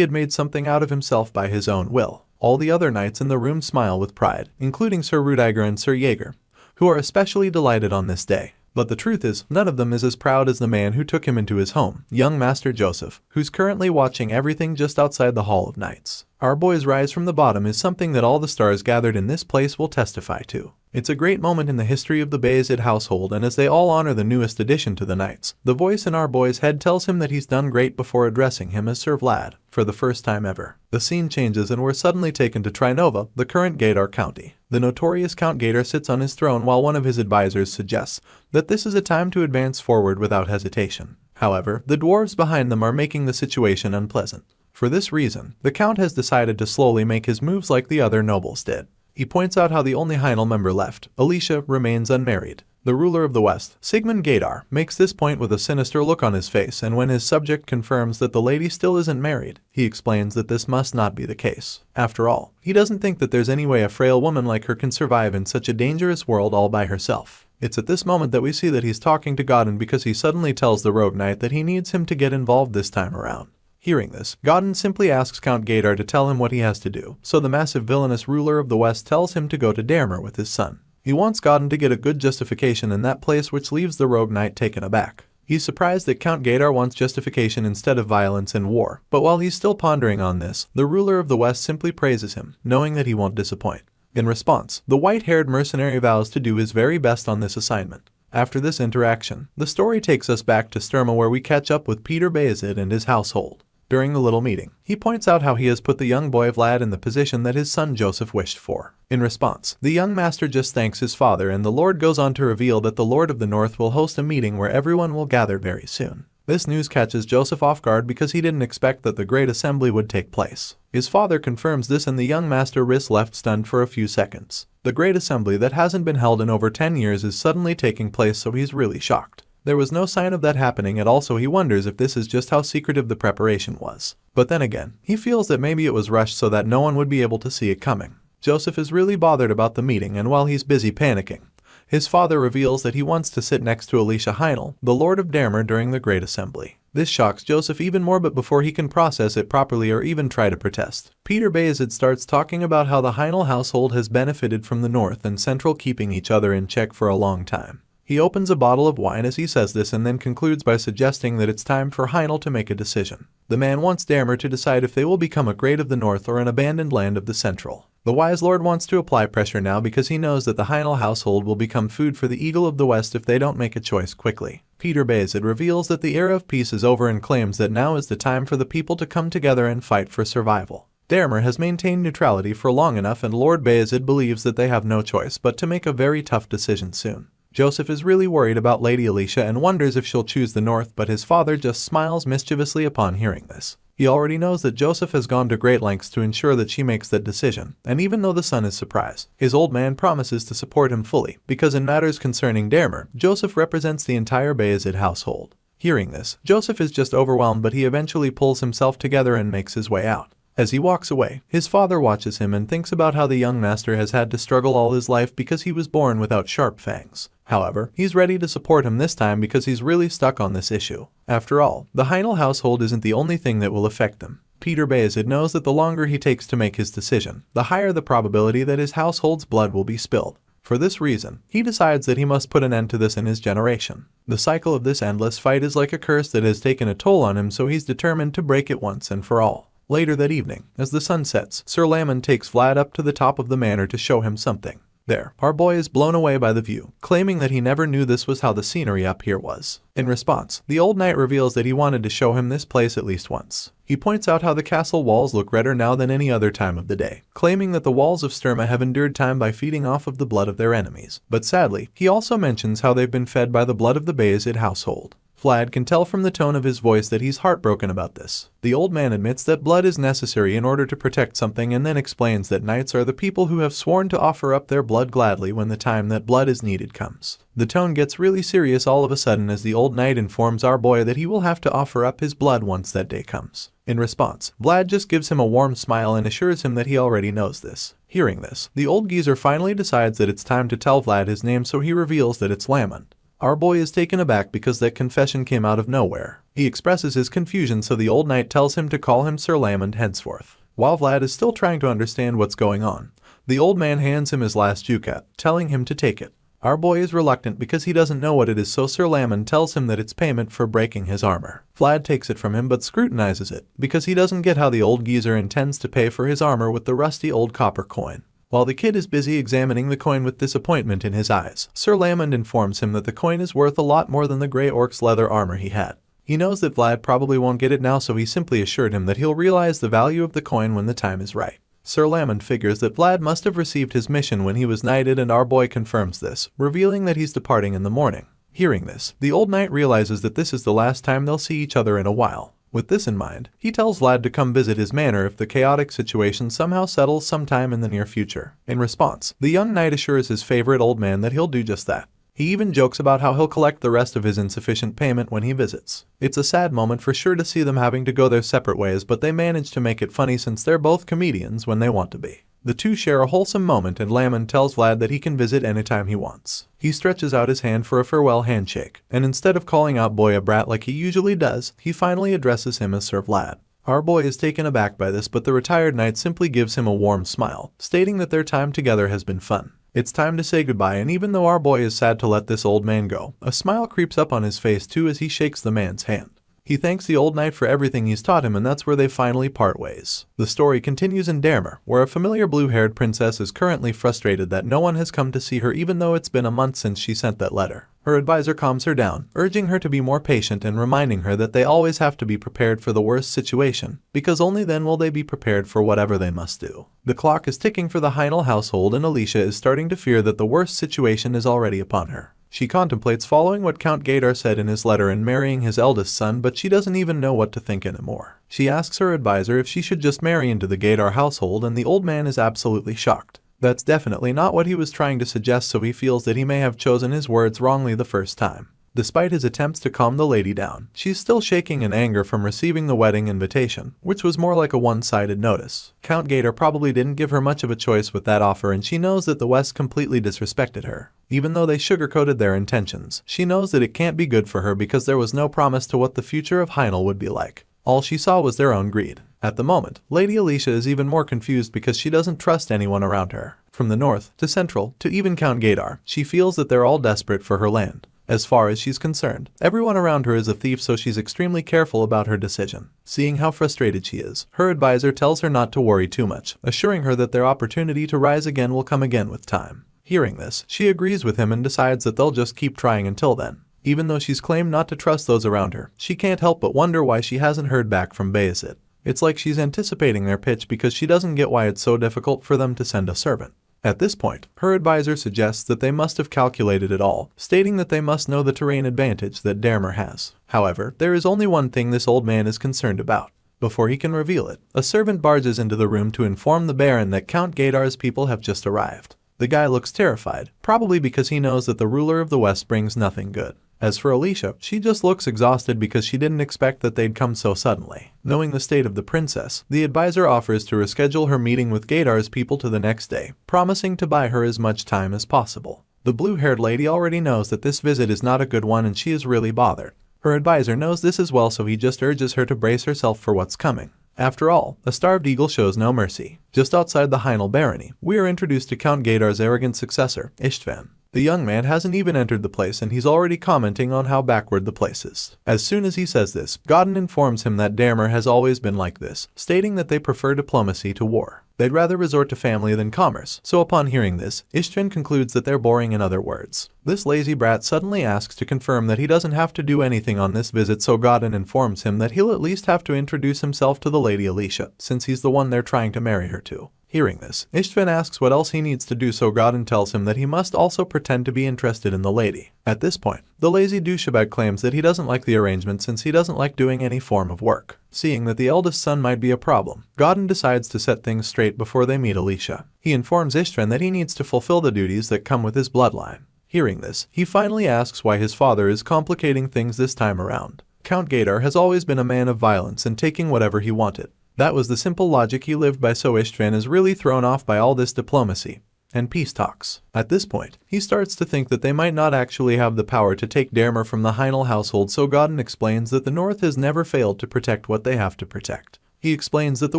had made something out of himself by his own will. All the other knights in the room smile with pride, including Sir Rudiger and Sir Jaeger, who are especially delighted on this day. But the truth is, none of them is as proud as the man who took him into his home, young Master Joseph, who's currently watching everything just outside the Hall of Knights. Our boy's rise from the bottom is something that all the stars gathered in this place will testify to. It's a great moment in the history of the Bayezid household, and as they all honor the newest addition to the Knights, the voice in our boy's head tells him that he's done great before addressing him as Sir Vlad, for the first time ever. The scene changes and we're suddenly taken to Trinova, the current Gator County. The notorious Count Gator sits on his throne while one of his advisors suggests that this is a time to advance forward without hesitation. However, the dwarves behind them are making the situation unpleasant. For this reason, the Count has decided to slowly make his moves like the other nobles did. He points out how the only Heinel member left, Alicia, remains unmarried. The ruler of the West, Sigmund Gaidar, makes this point with a sinister look on his face, and when his subject confirms that the lady still isn't married, he explains that this must not be the case. After all, he doesn't think that there's any way a frail woman like her can survive in such a dangerous world all by herself. It's at this moment that we see that he's talking to Godin, because he suddenly tells the rogue knight that he needs him to get involved this time around. Hearing this, Godin simply asks Count Gaidar to tell him what he has to do, so the massive villainous ruler of the West tells him to go to Damer with his son. He wants Godin to get a good justification in that place, which leaves the rogue knight taken aback. He's surprised that Count Gaidar wants justification instead of violence and war, but while he's still pondering on this, the ruler of the West simply praises him, knowing that he won't disappoint. In response, the white-haired mercenary vows to do his very best on this assignment. After this interaction, the story takes us back to Sturma, where we catch up with Peter Bayezid and his household. During the little meeting, he points out how he has put the young boy Vlad in the position that his son Joseph wished for. In response, the young master just thanks his father, and the Lord goes on to reveal that the Lord of the North will host a meeting where everyone will gather very soon. This news catches Joseph off guard because he didn't expect that the Great Assembly would take place. His father confirms this, and the young master is left stunned for a few seconds. The Great Assembly that hasn't been held in over 10 years is suddenly taking place, so he's really shocked. There was no sign of that happening at all, so he wonders if this is just how secretive the preparation was. But then again, he feels that maybe it was rushed so that no one would be able to see it coming. Joseph is really bothered about the meeting, and while he's busy panicking, his father reveals that he wants to sit next to Alicia Heinel, the Lord of Damer, during the Great Assembly. This shocks Joseph even more, but before he can process it properly or even try to protest, Peter Bayezid starts talking about how the Heinel household has benefited from the North and Central keeping each other in check for a long time. He opens a bottle of wine as he says this, and then concludes by suggesting that it's time for Heinel to make a decision. The man wants Damer to decide if they will become a Great of the North or an abandoned land of the Central. The wise lord wants to apply pressure now because he knows that the Heinel household will become food for the Eagle of the West if they don't make a choice quickly. Peter Bayezid reveals that the era of peace is over and claims that now is the time for the people to come together and fight for survival. Damer has maintained neutrality for long enough, and Lord Bayezid believes that they have no choice but to make a very tough decision soon. Joseph is really worried about Lady Alicia and wonders if she'll choose the North, but his father just smiles mischievously upon hearing this. He already knows that Joseph has gone to great lengths to ensure that she makes that decision, and even though the son is surprised, his old man promises to support him fully, because in matters concerning Damer, Joseph represents the entire Bayezid household. Hearing this, Joseph is just overwhelmed, but he eventually pulls himself together and makes his way out. As he walks away, his father watches him and thinks about how the young master has had to struggle all his life because he was born without sharp fangs. However, he's ready to support him this time because he's really stuck on this issue. After all, the Heinel household isn't the only thing that will affect them. Peter Bayezid knows that the longer he takes to make his decision, the higher the probability that his household's blood will be spilled. For this reason, he decides that he must put an end to this in his generation. The cycle of this endless fight is like a curse that has taken a toll on him, so he's determined to break it once and for all. Later that evening, as the sun sets, Sir Lamon takes Vlad up to the top of the manor to show him something. There, our boy is blown away by the view, claiming that he never knew this was how the scenery up here was. In response, the old knight reveals that he wanted to show him this place at least once. He points out how the castle walls look redder now than any other time of the day, claiming that the walls of Sturma have endured time by feeding off of the blood of their enemies. But sadly, he also mentions how they've been fed by the blood of the Bayezid household. Vlad can tell from the tone of his voice that he's heartbroken about this. The old man admits that blood is necessary in order to protect something and then explains that knights are the people who have sworn to offer up their blood gladly when the time that blood is needed comes. The tone gets really serious all of a sudden as the old knight informs our boy that he will have to offer up his blood once that day comes. In response, Vlad just gives him a warm smile and assures him that he already knows this. Hearing this, the old geezer finally decides that it's time to tell Vlad his name, so he reveals that it's Lamon. Our boy is taken aback because that confession came out of nowhere. He expresses his confusion, so the old knight tells him to call him Sir Lamon henceforth. While Vlad is still trying to understand what's going on, the old man hands him his last ducat, telling him to take it. Our boy is reluctant because he doesn't know what it is, so Sir Lamon tells him that it's payment for breaking his armor. Vlad takes it from him but scrutinizes it, because he doesn't get how the old geezer intends to pay for his armor with the rusty old copper coin. While the kid is busy examining the coin with disappointment in his eyes, Sir Lamon informs him that the coin is worth a lot more than the Grey Orc's leather armor he had. He knows that Vlad probably won't get it now, so he simply assured him that he'll realize the value of the coin when the time is right. Sir Lamon figures that Vlad must have received his mission when he was knighted, and our boy confirms this, revealing that he's departing in the morning. Hearing this, the old knight realizes that this is the last time they'll see each other in a while. With this in mind, he tells Vlad to come visit his manor if the chaotic situation somehow settles sometime in the near future. In response, the young knight assures his favorite old man that he'll do just that. He even jokes about how he'll collect the rest of his insufficient payment when he visits. It's a sad moment for sure to see them having to go their separate ways, but they manage to make it funny since they're both comedians when they want to be. The two share a wholesome moment, and Lamon tells Vlad that he can visit anytime he wants. He stretches out his hand for a farewell handshake, and instead of calling out boy a brat like he usually does, he finally addresses him as Sir Vlad. Our boy is taken aback by this, but the retired knight simply gives him a warm smile, stating that their time together has been fun. It's time to say goodbye, and even though our boy is sad to let this old man go, a smile creeps up on his face too as he shakes the man's hand. He thanks the old knight for everything he's taught him, and that's where they finally part ways. The story continues in Dermer, where a familiar blue-haired princess is currently frustrated that no one has come to see her even though it's been a month since she sent that letter. Her advisor calms her down, urging her to be more patient and reminding her that they always have to be prepared for the worst situation, because only then will they be prepared for whatever they must do. The clock is ticking for the Heinel household, and Alicia is starting to fear that the worst situation is already upon her. She contemplates following what Count Gaedar said in his letter and marrying his eldest son, but she doesn't even know what to think anymore. She asks her advisor if she should just marry into the Gaedar household, and the old man is absolutely shocked. That's definitely not what he was trying to suggest, so he feels that he may have chosen his words wrongly the first time. Despite his attempts to calm the lady down, she's still shaking in anger from receiving the wedding invitation, which was more like a one-sided notice. Count Gaedar probably didn't give her much of a choice with that offer, and she knows that the West completely disrespected her. Even though they sugarcoated their intentions, she knows that it can't be good for her because there was no promise to what the future of Heinel would be like. All she saw was their own greed. At the moment, Lady Alicia is even more confused because she doesn't trust anyone around her. From the north, to central, to even Count Gaedar, she feels that they're all desperate for her land. As far as she's concerned, everyone around her is a thief, so she's extremely careful about her decision. Seeing how frustrated she is, her advisor tells her not to worry too much, assuring her that their opportunity to rise again will come again with time. Hearing this, she agrees with him and decides that they'll just keep trying until then. Even though she's claimed not to trust those around her, she can't help but wonder why she hasn't heard back from Bayezid. It's like she's anticipating their pitch because she doesn't get why it's so difficult for them to send a servant. At this point, her advisor suggests that they must have calculated it all, stating that they must know the terrain advantage that Dermer has. However, there is only one thing this old man is concerned about. Before he can reveal it, a servant barges into the room to inform the Baron that Count Gaedar's people have just arrived. The guy looks terrified, probably because he knows that the ruler of the West brings nothing good. As for Alicia, she just looks exhausted because she didn't expect that they'd come so suddenly. Knowing the state of the princess, the advisor offers to reschedule her meeting with Gaedar's people to the next day, promising to buy her as much time as possible. The blue-haired lady already knows that this visit is not a good one, and she is really bothered. Her advisor knows this as well, so he just urges her to brace herself for what's coming. After all, a starved eagle shows no mercy. Just outside the Heinel barony, we are introduced to Count Gaedar's arrogant successor, Istvan. The young man hasn't even entered the place and he's already commenting on how backward the place is. As soon as he says this, Godin informs him that Dermer has always been like this, stating that they prefer diplomacy to war. They'd rather resort to family than commerce, so upon hearing this, Ishtvan concludes that they're boring in other words. This lazy brat suddenly asks to confirm that he doesn't have to do anything on this visit, so Godin informs him that he'll at least have to introduce himself to the lady Alicia, since he's the one they're trying to marry her to. Hearing this, Ishtvan asks what else he needs to do, so Godin tells him that he must also pretend to be interested in the lady. At this point, the lazy douchebag claims that he doesn't like the arrangement since he doesn't like doing any form of work. Seeing that the eldest son might be a problem, Godin decides to set things straight before they meet Alicia. He informs Ishtvan that he needs to fulfill the duties that come with his bloodline. Hearing this, he finally asks why his father is complicating things this time around. Count Gaydar has always been a man of violence and taking whatever he wanted. That was the simple logic he lived by, so Ishtvan is really thrown off by all this diplomacy and peace talks. At this point, he starts to think that they might not actually have the power to take Dermer from the Heinel household, so Godin explains that the North has never failed to protect what they have to protect. He explains that the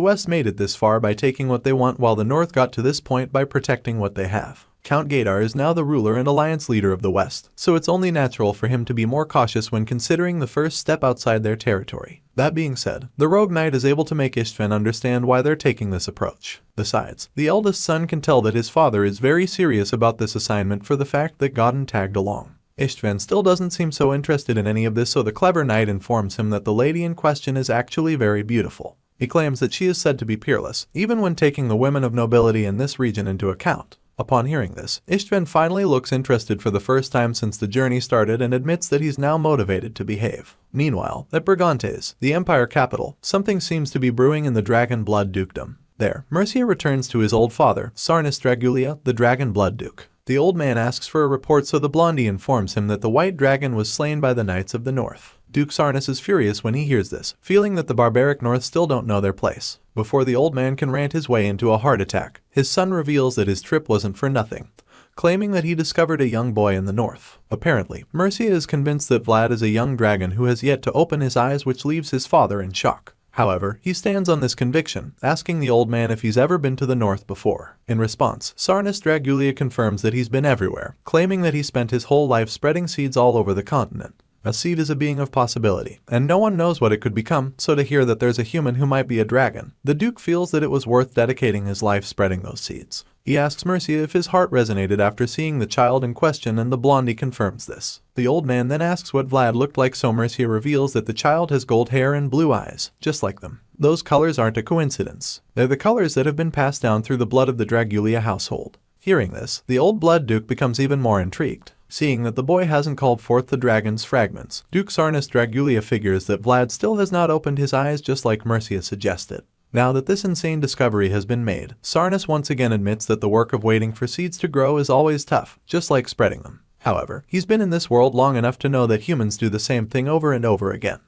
West made it this far by taking what they want, while the North got to this point by protecting what they have. Count Gaydar is now the ruler and alliance leader of the West, so it's only natural for him to be more cautious when considering the first step outside their territory. That being said, the rogue knight is able to make Ishtvan understand why they're taking this approach. Besides, the eldest son can tell that his father is very serious about this assignment for the fact that Godin tagged along. Ishtvan still doesn't seem so interested in any of this, so the clever knight informs him that the lady in question is actually very beautiful. He claims that she is said to be peerless, even when taking the women of nobility in this region into account. Upon hearing this, Ishtvan finally looks interested for the first time since the journey started and admits that he's now motivated to behave. Meanwhile, at Brigantes, the Empire capital, something seems to be brewing in the Dragon Blood Dukedom. There, Mercia returns to his old father, Sarnis Dragulia, the Dragon Blood Duke. The old man asks for a report, so the blondie informs him that the white dragon was slain by the Knights of the North. Duke Sarnis is furious when he hears this, feeling that the barbaric North still don't know their place. Before the old man can rant his way into a heart attack, his son reveals that his trip wasn't for nothing, claiming that he discovered a young boy in the north. Apparently, Mercia is convinced that Vlad is a young dragon who has yet to open his eyes, which leaves his father in shock. However, he stands on this conviction, asking the old man if he's ever been to the north before. In response, Sarnis Dragulia confirms that he's been everywhere, claiming that he spent his whole life spreading seeds all over the continent. A seed is a being of possibility, and no one knows what it could become, so to hear that there's a human who might be a dragon, the Duke feels that it was worth dedicating his life spreading those seeds. He asks Mercia if his heart resonated after seeing the child in question, and the blondie confirms this. The old man then asks what Vlad looked like, so Mercia reveals that the child has gold hair and blue eyes, just like them. Those colors aren't a coincidence. They're the colors that have been passed down through the blood of the Dragulia household. Hearing this, the old blood Duke becomes even more intrigued. Seeing that the boy hasn't called forth the dragon's fragments, Duke Sarnis Dragulia figures that Vlad still has not opened his eyes, just like Mercia suggested. Now that this insane discovery has been made, Sarnis once again admits that the work of waiting for seeds to grow is always tough, just like spreading them. However, he's been in this world long enough to know that humans do the same thing over and over again.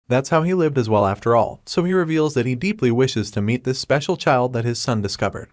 That's how he lived as well after all, so he reveals that he deeply wishes to meet this special child that his son discovered.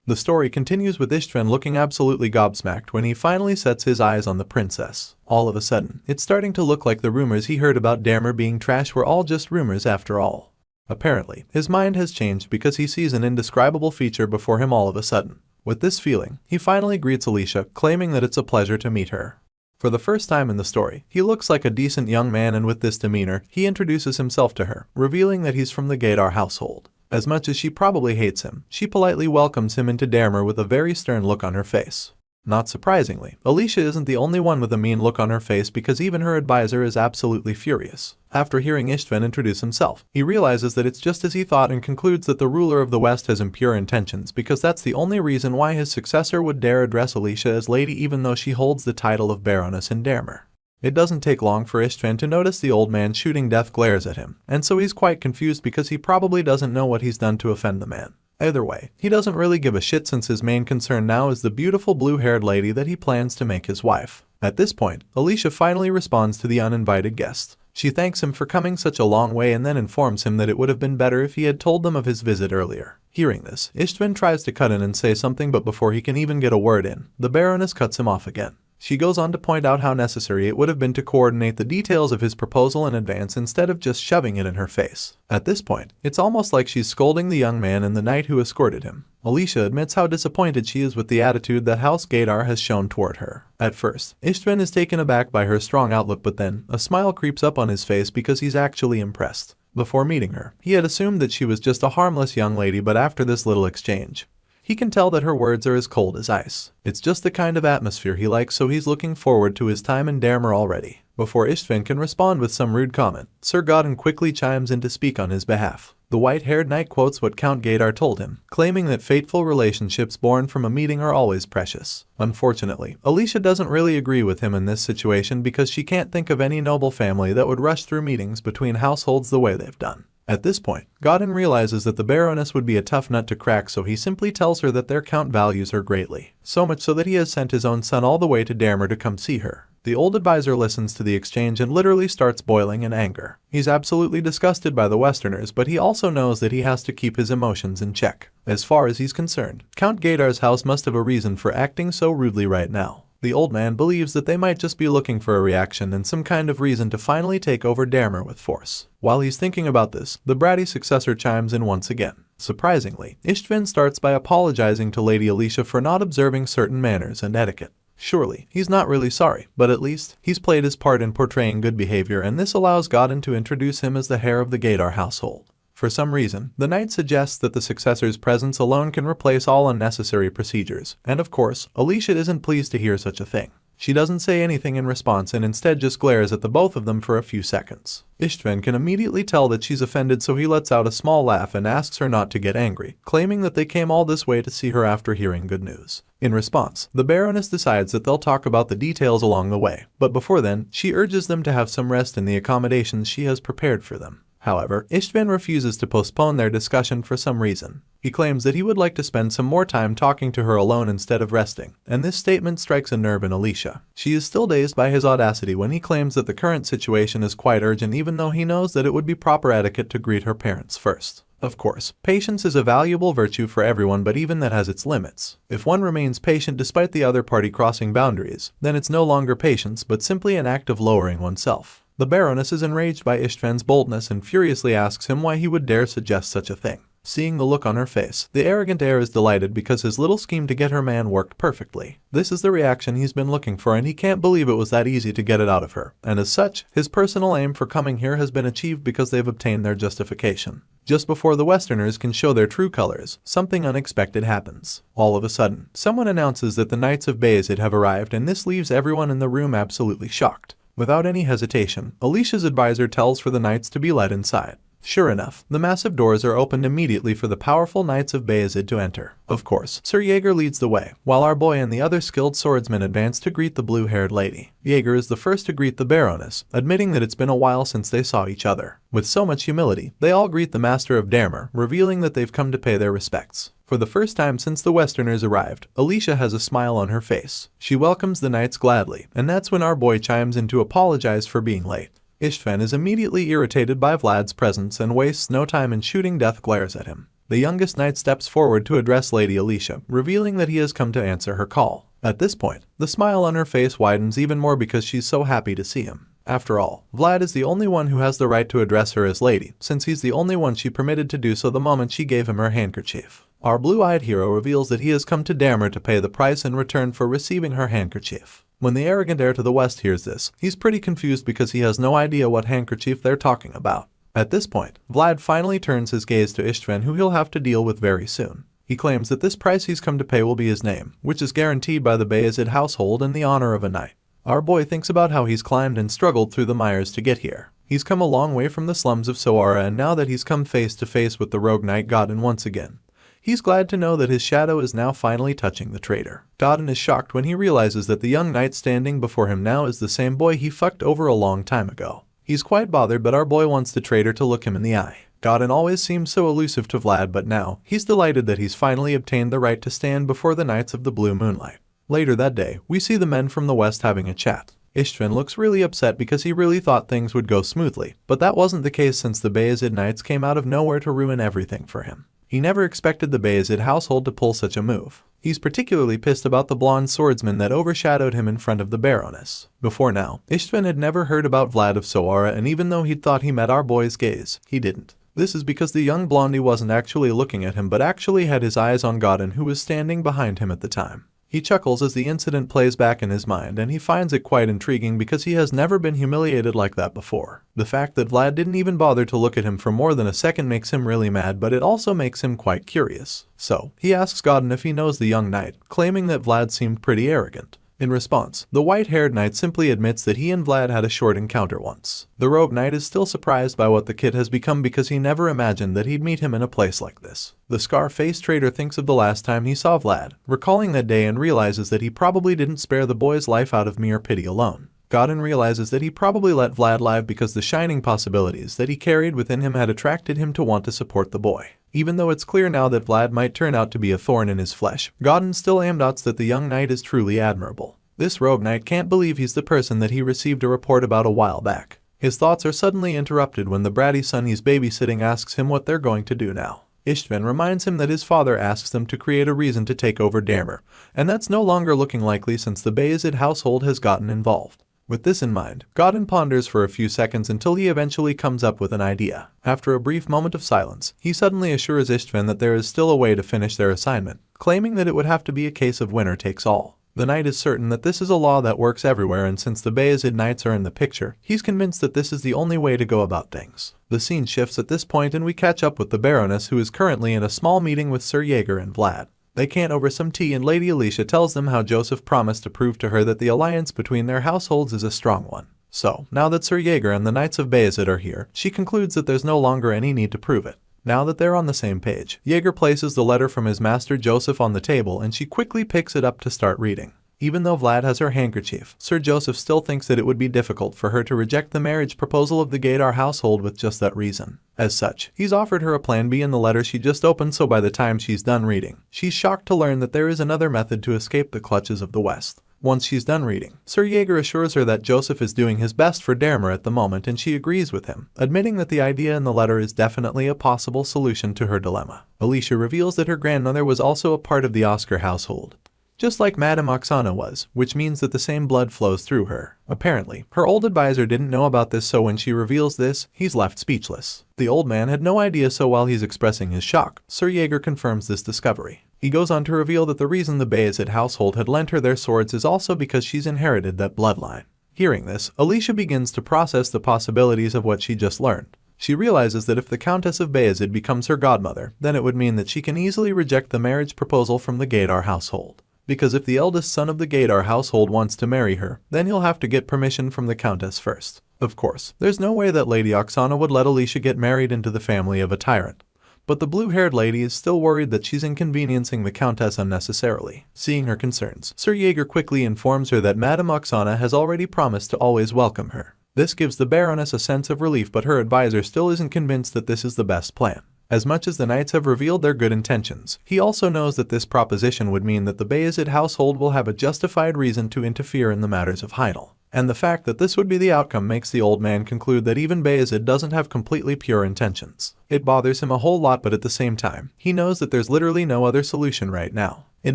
The story continues with Ishtvan looking absolutely gobsmacked when he finally sets his eyes on the princess. All of a sudden, it's starting to look like the rumors he heard about Dermer being trash were all just rumors after all. Apparently, his mind has changed because he sees an indescribable feature before him all of a sudden. With this feeling, he finally greets Alicia, claiming that it's a pleasure to meet her. For the first time in the story, he looks like a decent young man, and with this demeanor, he introduces himself to her, revealing that he's from the Gaydar household. As much as she probably hates him, she politely welcomes him into Dermer with a very stern look on her face. Not surprisingly, Alicia isn't the only one with a mean look on her face, because even her advisor is absolutely furious. After hearing Ishtvan introduce himself, he realizes that it's just as he thought and concludes that the ruler of the West has impure intentions, because that's the only reason why his successor would dare address Alicia as lady, even though she holds the title of Baroness in Dermer. It doesn't take long for Ishtvan to notice the old man shooting death glares at him, and so he's quite confused because he probably doesn't know what he's done to offend the man. Either way, he doesn't really give a shit, since his main concern now is the beautiful blue-haired lady that he plans to make his wife. At this point, Alicia finally responds to the uninvited guest. She thanks him for coming such a long way and then informs him that it would have been better if he had told them of his visit earlier. Hearing this, Ishtvan tries to cut in and say something, but before he can even get a word in, the Baroness cuts him off again. She goes on to point out how necessary it would have been to coordinate the details of his proposal in advance instead of just shoving it in her face. At this point, it's almost like she's scolding the young man and the knight who escorted him. Alicia admits how disappointed she is with the attitude that House Gaydar has shown toward her. At first, Istvan is taken aback by her strong outlook, but then a smile creeps up on his face because he's actually impressed. Before meeting her, he had assumed that she was just a harmless young lady, but after this little exchange, he can tell that her words are as cold as ice. It's just the kind of atmosphere he likes, so he's looking forward to his time in Dahmer already. Before Istvan can respond with some rude comment, Sir Godin quickly chimes in to speak on his behalf. The white-haired knight quotes what Count Gaydar told him, claiming that fateful relationships born from a meeting are always precious. Unfortunately, Alicia doesn't really agree with him in this situation because she can't think of any noble family that would rush through meetings between households the way they've done. At this point, Godin realizes that the Baroness would be a tough nut to crack, so he simply tells her that their count values her greatly. So much so that he has sent his own son all the way to Dahmer to come see her. The old advisor listens to the exchange and literally starts boiling in anger. He's absolutely disgusted by the Westerners, but he also knows that he has to keep his emotions in check. As far as he's concerned, Count Gaydar's house must have a reason for acting so rudely right now. The old man believes that they might just be looking for a reaction and some kind of reason to finally take over Dahmer with force. While he's thinking about this, the bratty successor chimes in once again. Surprisingly, Istvan starts by apologizing to Lady Alicia for not observing certain manners and etiquette. Surely, he's not really sorry, but at least, he's played his part in portraying good behavior, and this allows Godin to introduce him as the heir of the Gaydar household. For some reason, the knight suggests that the successor's presence alone can replace all unnecessary procedures, and of course, Alicia isn't pleased to hear such a thing. She doesn't say anything in response and instead just glares at the both of them for a few seconds. Istvan can immediately tell that she's offended, so he lets out a small laugh and asks her not to get angry, claiming that they came all this way to see her after hearing good news. In response, the Baroness decides that they'll talk about the details along the way, but before then, she urges them to have some rest in the accommodations she has prepared for them. However, Istvan refuses to postpone their discussion for some reason. He claims that he would like to spend some more time talking to her alone instead of resting, and this statement strikes a nerve in Alicia. She is still dazed by his audacity when he claims that the current situation is quite urgent, even though he knows that it would be proper etiquette to greet her parents first. Of course, patience is a valuable virtue for everyone, but even that has its limits. If one remains patient despite the other party crossing boundaries, then it's no longer patience but simply an act of lowering oneself. The Baroness is enraged by Istvan's boldness and furiously asks him why he would dare suggest such a thing. Seeing the look on her face, the arrogant heir is delighted because his little scheme to get her man worked perfectly. This is the reaction he's been looking for, and he can't believe it was that easy to get it out of her. And as such, his personal aim for coming here has been achieved because they've obtained their justification. Just before the Westerners can show their true colors, something unexpected happens. All of a sudden, someone announces that the Knights of Bayezid have arrived, and this leaves everyone in the room absolutely shocked. Without any hesitation, Alicia's advisor tells for the knights to be led inside. Sure enough, the massive doors are opened immediately for the powerful Knights of Bayezid to enter. Of course, Sir Jaeger leads the way, while our boy and the other skilled swordsmen advance to greet the blue-haired lady. Jaeger is the first to greet the Baroness, admitting that it's been a while since they saw each other. With so much humility, they all greet the Master of Dahmer, revealing that they've come to pay their respects. For the first time since the Westerners arrived, Alicia has a smile on her face. She welcomes the knights gladly, and that's when our boy chimes in to apologize for being late. Istvan is immediately irritated by Vlad's presence and wastes no time in shooting death glares at him. The youngest knight steps forward to address Lady Alicia, revealing that he has come to answer her call. At this point, the smile on her face widens even more because she's so happy to see him. After all, Vlad is the only one who has the right to address her as lady, since he's the only one she permitted to do so the moment she gave him her handkerchief. Our blue-eyed hero reveals that he has come to Dahmer to pay the price in return for receiving her handkerchief. When the arrogant heir to the west hears this, he's pretty confused because he has no idea what handkerchief they're talking about. At this point, Vlad finally turns his gaze to Istvan, who he'll have to deal with very soon. He claims that this price he's come to pay will be his name, which is guaranteed by the Bayezid household in the honor of a knight. Our boy thinks about how he's climbed and struggled through the mires to get here. He's come a long way from the slums of Soara, and now that he's come face to face with the rogue knight Godin once again, he's glad to know that his shadow is now finally touching the traitor. Godin is shocked when he realizes that the young knight standing before him now is the same boy he fucked over a long time ago. He's quite bothered, but our boy wants the traitor to look him in the eye. Godin always seemed so elusive to Vlad, but now, he's delighted that he's finally obtained the right to stand before the Knights of the Blue Moonlight. Later that day, we see the men from the west having a chat. Istvan looks really upset because he really thought things would go smoothly, but that wasn't the case since the Bayezid Knights came out of nowhere to ruin everything for him. He never expected the Bayezid household to pull such a move. He's particularly pissed about the blonde swordsman that overshadowed him in front of the Baroness. Before now, Istvan had never heard about Vlad of Soara, and even though he'd thought he met our boy's gaze, he didn't. This is because the young blondie wasn't actually looking at him but actually had his eyes on Godin, who was standing behind him at the time. He chuckles as the incident plays back in his mind, and he finds it quite intriguing because he has never been humiliated like that before. The fact that Vlad didn't even bother to look at him for more than a second makes him really mad, but it also makes him quite curious. So, he asks Godin if he knows the young knight, claiming that Vlad seemed pretty arrogant. In response, the white-haired knight simply admits that he and Vlad had a short encounter once. The rogue knight is still surprised by what the kid has become because he never imagined that he'd meet him in a place like this. The scar-faced trader thinks of the last time he saw Vlad, recalling that day, and realizes that he probably didn't spare the boy's life out of mere pity alone. Godin realizes that he probably let Vlad live because the shining possibilities that he carried within him had attracted him to want to support the boy. Even though it's clear now that Vlad might turn out to be a thorn in his flesh, Godin still amdots that the young knight is truly admirable. This rogue knight can't believe he's the person that he received a report about a while back. His thoughts are suddenly interrupted when the bratty son he's babysitting asks him what they're going to do now. Istvan reminds him that his father asks them to create a reason to take over Dermer, and that's no longer looking likely since the Bayezid household has gotten involved. With this in mind, Godin ponders for a few seconds until he eventually comes up with an idea. After a brief moment of silence, he suddenly assures Istvan that there is still a way to finish their assignment, claiming that it would have to be a case of winner takes all. The knight is certain that this is a law that works everywhere, and since the Bayezid knights are in the picture, he's convinced that this is the only way to go about things. The scene shifts at this point and we catch up with the Baroness, who is currently in a small meeting with Sir Jaeger and Vlad. They can't over some tea, and Lady Alicia tells them how Joseph promised to prove to her that the alliance between their households is a strong one. So, now that Sir Jaeger and the Knights of Bayezid are here, she concludes that there's no longer any need to prove it. Now that they're on the same page, Jaeger places the letter from his master Joseph on the table and she quickly picks it up to start reading. Even though Vlad has her handkerchief, Sir Joseph still thinks that it would be difficult for her to reject the marriage proposal of the Gaidar household with just that reason. As such, he's offered her a plan B in the letter she just opened, so by the time she's done reading, she's shocked to learn that there is another method to escape the clutches of the West. Once she's done reading, Sir Jaeger assures her that Joseph is doing his best for Dermer at the moment, and she agrees with him, admitting that the idea in the letter is definitely a possible solution to her dilemma. Alicia reveals that her grandmother was also a part of the Oscar household, just like Madame Oksana was, which means that the same blood flows through her. Apparently, her old advisor didn't know about this, so when she reveals this, he's left speechless. The old man had no idea, so while he's expressing his shock, Sir Jaeger confirms this discovery. He goes on to reveal that the reason the Bayezid household had lent her their swords is also because she's inherited that bloodline. Hearing this, Alicia begins to process the possibilities of what she just learned. She realizes that if the Countess of Bayezid becomes her godmother, then it would mean that she can easily reject the marriage proposal from the Gaidar household. Because if the eldest son of the Gaidar household wants to marry her, then he'll have to get permission from the Countess first. Of course, there's no way that Lady Oksana would let Alicia get married into the family of a tyrant. But the blue-haired lady is still worried that she's inconveniencing the Countess unnecessarily. Seeing her concerns, Sir Jaeger quickly informs her that Madame Oksana has already promised to always welcome her. This gives the Baroness a sense of relief, but her advisor still isn't convinced that this is the best plan. As much as the knights have revealed their good intentions, he also knows that this proposition would mean that the Bayezid household will have a justified reason to interfere in the matters of Heidel. And the fact that this would be the outcome makes the old man conclude that even Bayezid doesn't have completely pure intentions. It bothers him a whole lot, but at the same time, he knows that there's literally no other solution right now. It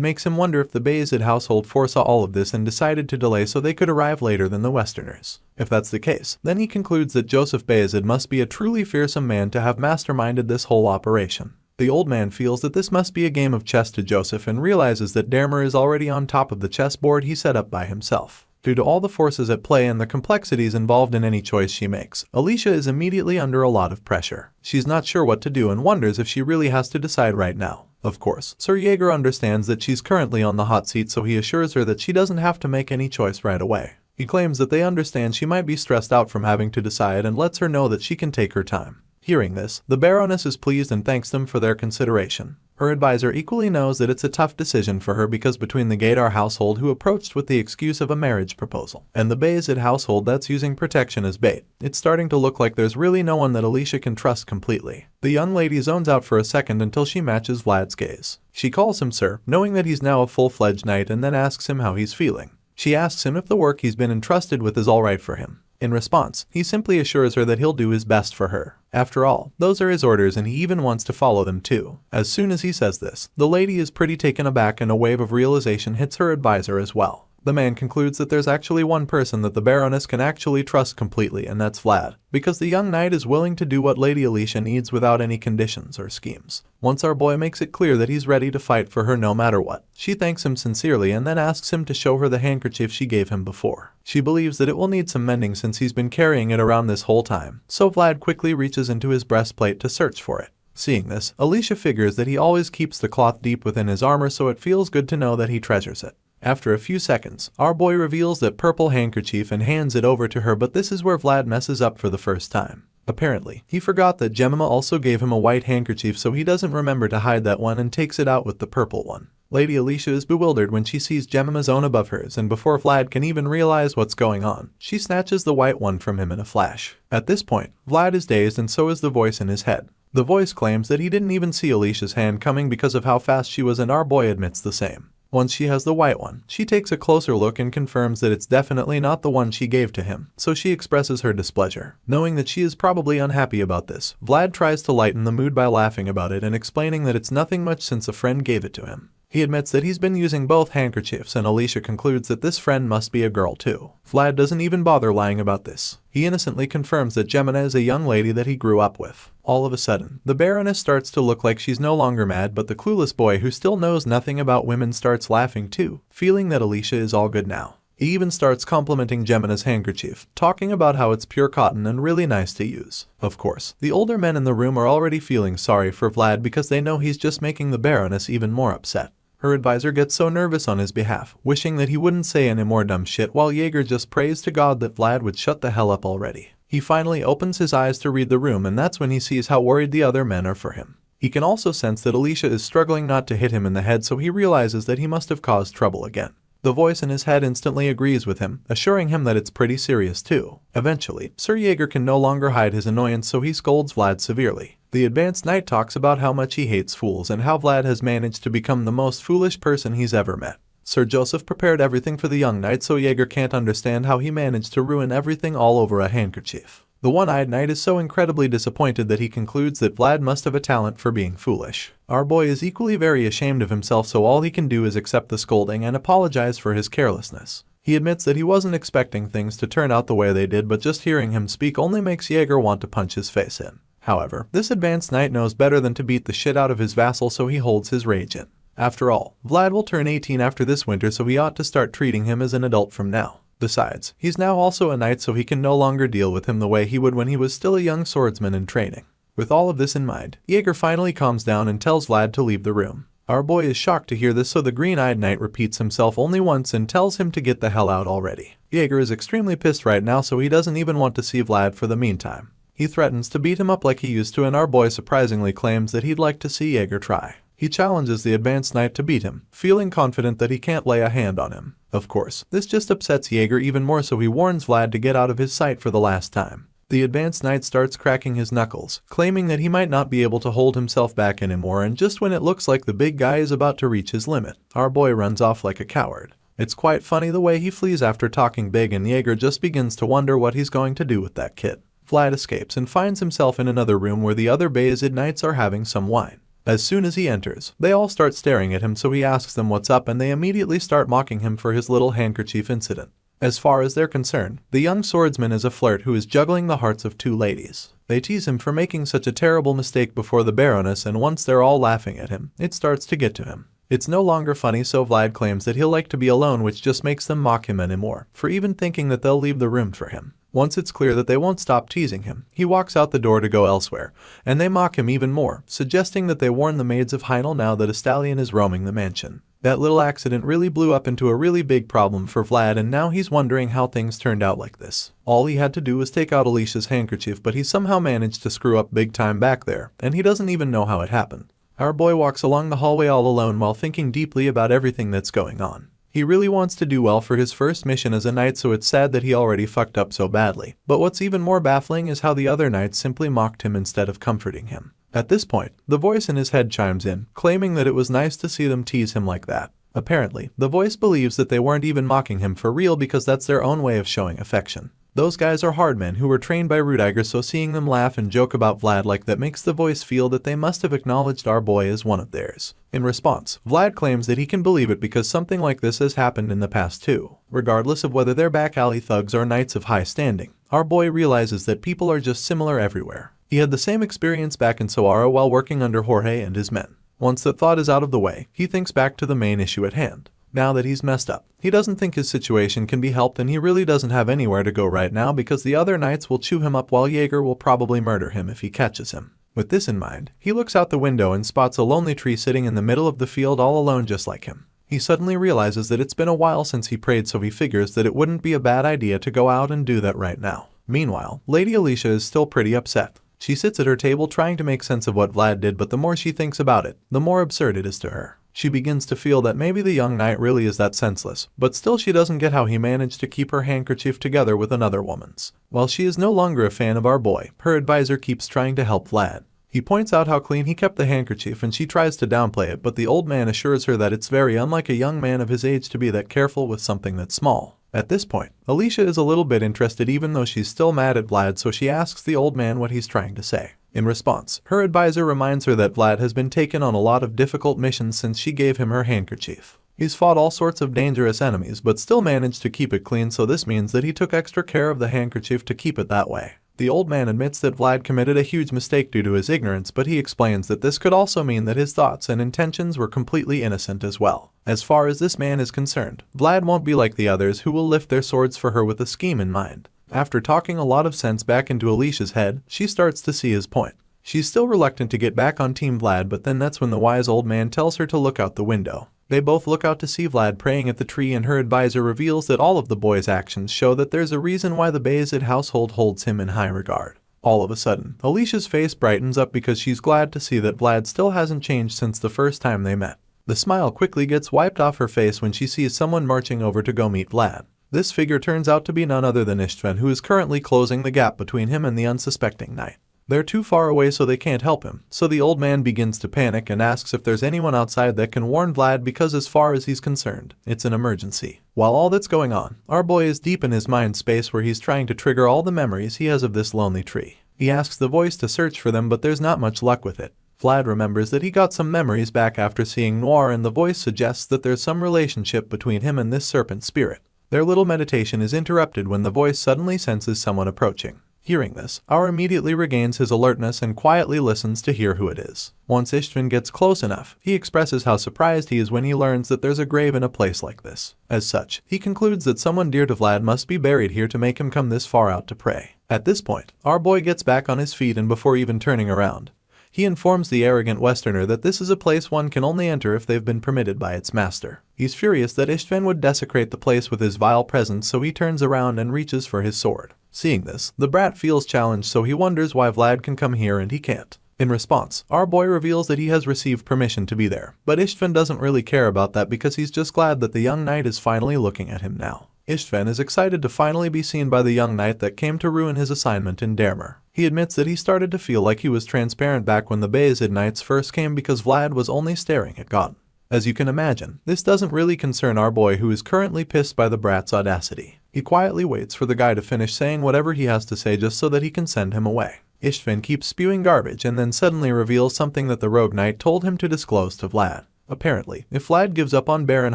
makes him wonder if the Bayezid household foresaw all of this and decided to delay so they could arrive later than the Westerners. If that's the case, then he concludes that Joseph Bayezid must be a truly fearsome man to have masterminded this whole operation. The old man feels that this must be a game of chess to Joseph and realizes that Dermer is already on top of the chessboard he set up by himself. Due to all the forces at play and the complexities involved in any choice she makes, Alicia is immediately under a lot of pressure. She's not sure what to do and wonders if she really has to decide right now. Of course, Sir Jaeger understands that she's currently on the hot seat, so he assures her that she doesn't have to make any choice right away. He claims that they understand she might be stressed out from having to decide and lets her know that she can take her time. Hearing this, the Baroness is pleased and thanks them for their consideration. Her advisor equally knows that it's a tough decision for her because between the Gaidar household, who approached with the excuse of a marriage proposal, and the Bayezid household that's using protection as bait, it's starting to look like there's really no one that Alicia can trust completely. The young lady zones out for a second until she matches Vlad's gaze. She calls him sir, knowing that he's now a full-fledged knight, and then asks him how he's feeling. She asks him if the work he's been entrusted with is alright for him. In response, he simply assures her that he'll do his best for her. After all, those are his orders and he even wants to follow them too. As soon as he says this, the lady is pretty taken aback and a wave of realization hits her advisor as well. The man concludes that there's actually one person that the Baroness can actually trust completely, and that's Vlad, because the young knight is willing to do what Lady Alicia needs without any conditions or schemes. Once our boy makes it clear that he's ready to fight for her no matter what, she thanks him sincerely and then asks him to show her the handkerchief she gave him before. She believes that it will need some mending since he's been carrying it around this whole time, so Vlad quickly reaches into his breastplate to search for it. Seeing this, Alicia figures that he always keeps the cloth deep within his armor, so it feels good to know that he treasures it. After a few seconds, our boy reveals that purple handkerchief and hands it over to her, but this is where Vlad messes up for the first time. Apparently, he forgot that Jemima also gave him a white handkerchief, so he doesn't remember to hide that one and takes it out with the purple one. Lady Alicia is bewildered when she sees Jemima's own above hers, and before Vlad can even realize what's going on, she snatches the white one from him in a flash. At this point, Vlad is dazed and so is the voice in his head. The voice claims that he didn't even see Alicia's hand coming because of how fast she was, and our boy admits the same. Once she has the white one, she takes a closer look and confirms that it's definitely not the one she gave to him, so she expresses her displeasure. Knowing that she is probably unhappy about this, Vlad tries to lighten the mood by laughing about it and explaining that it's nothing much since a friend gave it to him. He admits that he's been using both handkerchiefs, and Alicia concludes that this friend must be a girl too. Vlad doesn't even bother lying about this. He innocently confirms that Gemina is a young lady that he grew up with. All of a sudden, the Baroness starts to look like she's no longer mad, but the clueless boy who still knows nothing about women starts laughing too, feeling that Alicia is all good now. He even starts complimenting Gemina's handkerchief, talking about how it's pure cotton and really nice to use. Of course, the older men in the room are already feeling sorry for Vlad because they know he's just making the Baroness even more upset. Her advisor gets so nervous on his behalf, wishing that he wouldn't say any more dumb shit, while Jaeger just prays to God that Vlad would shut the hell up already. He finally opens his eyes to read the room, and that's when he sees how worried the other men are for him. He can also sense that Alicia is struggling not to hit him in the head, so he realizes that he must have caused trouble again. The voice in his head instantly agrees with him, assuring him that it's pretty serious too. Eventually, Sir Jaeger can no longer hide his annoyance, so he scolds Vlad severely. The advanced knight talks about how much he hates fools and how Vlad has managed to become the most foolish person he's ever met. Sir Joseph prepared everything for the young knight, so Jaeger can't understand how he managed to ruin everything all over a handkerchief. The one-eyed knight is so incredibly disappointed that he concludes that Vlad must have a talent for being foolish. Our boy is equally very ashamed of himself, so all he can do is accept the scolding and apologize for his carelessness. He admits that he wasn't expecting things to turn out the way they did, but just hearing him speak only makes Jaeger want to punch his face in. However, this advanced knight knows better than to beat the shit out of his vassal, so he holds his rage in. After all, Vlad will turn 18 after this winter, so he ought to start treating him as an adult from now. Besides, he's now also a knight, so he can no longer deal with him the way he would when he was still a young swordsman in training. With all of this in mind, Jaeger finally calms down and tells Vlad to leave the room. Our boy is shocked to hear this, so the green-eyed knight repeats himself only once and tells him to get the hell out already. Jaeger is extremely pissed right now, so he doesn't even want to see Vlad for the meantime. He threatens to beat him up like he used to, and our boy surprisingly claims that he'd like to see Jaeger try. He challenges the advanced knight to beat him, feeling confident that he can't lay a hand on him. Of course, this just upsets Jaeger even more, so he warns Vlad to get out of his sight for the last time. The advanced knight starts cracking his knuckles, claiming that he might not be able to hold himself back anymore, and just when it looks like the big guy is about to reach his limit, our boy runs off like a coward. It's quite funny the way he flees after talking big, and Jaeger just begins to wonder what he's going to do with that kid. Vlad escapes and finds himself in another room where the other Bayezid knights are having some wine. As soon as he enters, they all start staring at him, so he asks them what's up, and they immediately start mocking him for his little handkerchief incident. As far as they're concerned, the young swordsman is a flirt who is juggling the hearts of two ladies. They tease him for making such a terrible mistake before the Baroness, and once they're all laughing at him, it starts to get to him. It's no longer funny, so Vlad claims that he'll like to be alone, which just makes them mock him anymore, for even thinking that they'll leave the room for him. Once it's clear that they won't stop teasing him, he walks out the door to go elsewhere, and they mock him even more, suggesting that they warn the maids of Heinel now that a stallion is roaming the mansion. That little accident really blew up into a really big problem for Vlad, and now he's wondering how things turned out like this. All he had to do was take out Alicia's handkerchief, but he somehow managed to screw up big time back there, and he doesn't even know how it happened. Our boy walks along the hallway all alone while thinking deeply about everything that's going on. He really wants to do well for his first mission as a knight, so it's sad that he already fucked up so badly. But what's even more baffling is how the other knights simply mocked him instead of comforting him. At this point, the voice in his head chimes in, claiming that it was nice to see them tease him like that. Apparently, the voice believes that they weren't even mocking him for real because that's their own way of showing affection. Those guys are hard men who were trained by Rudiger, so seeing them laugh and joke about Vlad like that makes the voice feel that they must have acknowledged our boy as one of theirs. In response, Vlad claims that he can believe it because something like this has happened in the past too. Regardless of whether they're back alley thugs or knights of high standing, our boy realizes that people are just similar everywhere. He had the same experience back in Soara while working under Jorge and his men. Once that thought is out of the way, he thinks back to the main issue at hand. Now that he's messed up, he doesn't think his situation can be helped, and he really doesn't have anywhere to go right now because the other knights will chew him up while Jaeger will probably murder him if he catches him. With this in mind, he looks out the window and spots a lonely tree sitting in the middle of the field all alone just like him. He suddenly realizes that it's been a while since he prayed, so he figures that it wouldn't be a bad idea to go out and do that right now. Meanwhile, Lady Alicia is still pretty upset. She sits at her table trying to make sense of what Vlad did, but the more she thinks about it, the more absurd it is to her. She begins to feel that maybe the young knight really is that senseless, but still she doesn't get how he managed to keep her handkerchief together with another woman's. While she is no longer a fan of our boy, her advisor keeps trying to help Vlad. He points out how clean he kept the handkerchief and she tries to downplay it, but the old man assures her that it's very unlike a young man of his age to be that careful with something that's small. At this point, Alicia is a little bit interested even though she's still mad at Vlad, so she asks the old man what he's trying to say. In response, her advisor reminds her that Vlad has been taken on a lot of difficult missions since she gave him her handkerchief. He's fought all sorts of dangerous enemies but still managed to keep it clean, so this means that he took extra care of the handkerchief to keep it that way. The old man admits that Vlad committed a huge mistake due to his ignorance, but he explains that this could also mean that his thoughts and intentions were completely innocent as well. As far as this man is concerned, Vlad won't be like the others who will lift their swords for her with a scheme in mind. After talking a lot of sense back into Alicia's head, she starts to see his point. She's still reluctant to get back on Team Vlad, but then that's when the wise old man tells her to look out the window. They both look out to see Vlad praying at the tree, and her advisor reveals that all of the boy's actions show that there's a reason why the Bayezid household holds him in high regard. All of a sudden, Alicia's face brightens up because she's glad to see that Vlad still hasn't changed since the first time they met. The smile quickly gets wiped off her face when she sees someone marching over to go meet Vlad. This figure turns out to be none other than Istvan, who is currently closing the gap between him and the unsuspecting knight. They're too far away so they can't help him, so the old man begins to panic and asks if there's anyone outside that can warn Vlad because as far as he's concerned, it's an emergency. While all that's going on, our boy is deep in his mind space where he's trying to trigger all the memories he has of this lonely tree. He asks the voice to search for them, but there's not much luck with it. Vlad remembers that he got some memories back after seeing Noir, and the voice suggests that there's some relationship between him and this serpent spirit. Their little meditation is interrupted when the voice suddenly senses someone approaching. Hearing this, Aur immediately regains his alertness and quietly listens to hear who it is. Once Istvan gets close enough, he expresses how surprised he is when he learns that there's a grave in a place like this. As such, he concludes that someone dear to Vlad must be buried here to make him come this far out to pray. At this point, our boy gets back on his feet, and before even turning around, he informs the arrogant Westerner that this is a place one can only enter if they've been permitted by its master. He's furious that Istvan would desecrate the place with his vile presence, so he turns around and reaches for his sword. Seeing this, the brat feels challenged, so he wonders why Vlad can come here and he can't. In response, our boy reveals that he has received permission to be there, but Istvan doesn't really care about that because he's just glad that the young knight is finally looking at him now. Istvan is excited to finally be seen by the young knight that came to ruin his assignment in Dermer. He admits that he started to feel like he was transparent back when the Bayezid knights first came because Vlad was only staring at God. As you can imagine, this doesn't really concern our boy, who is currently pissed by the brat's audacity. He quietly waits for the guy to finish saying whatever he has to say just so that he can send him away. Istvan keeps spewing garbage and then suddenly reveals something that the rogue knight told him to disclose to Vlad. Apparently, if Vlad gives up on Baron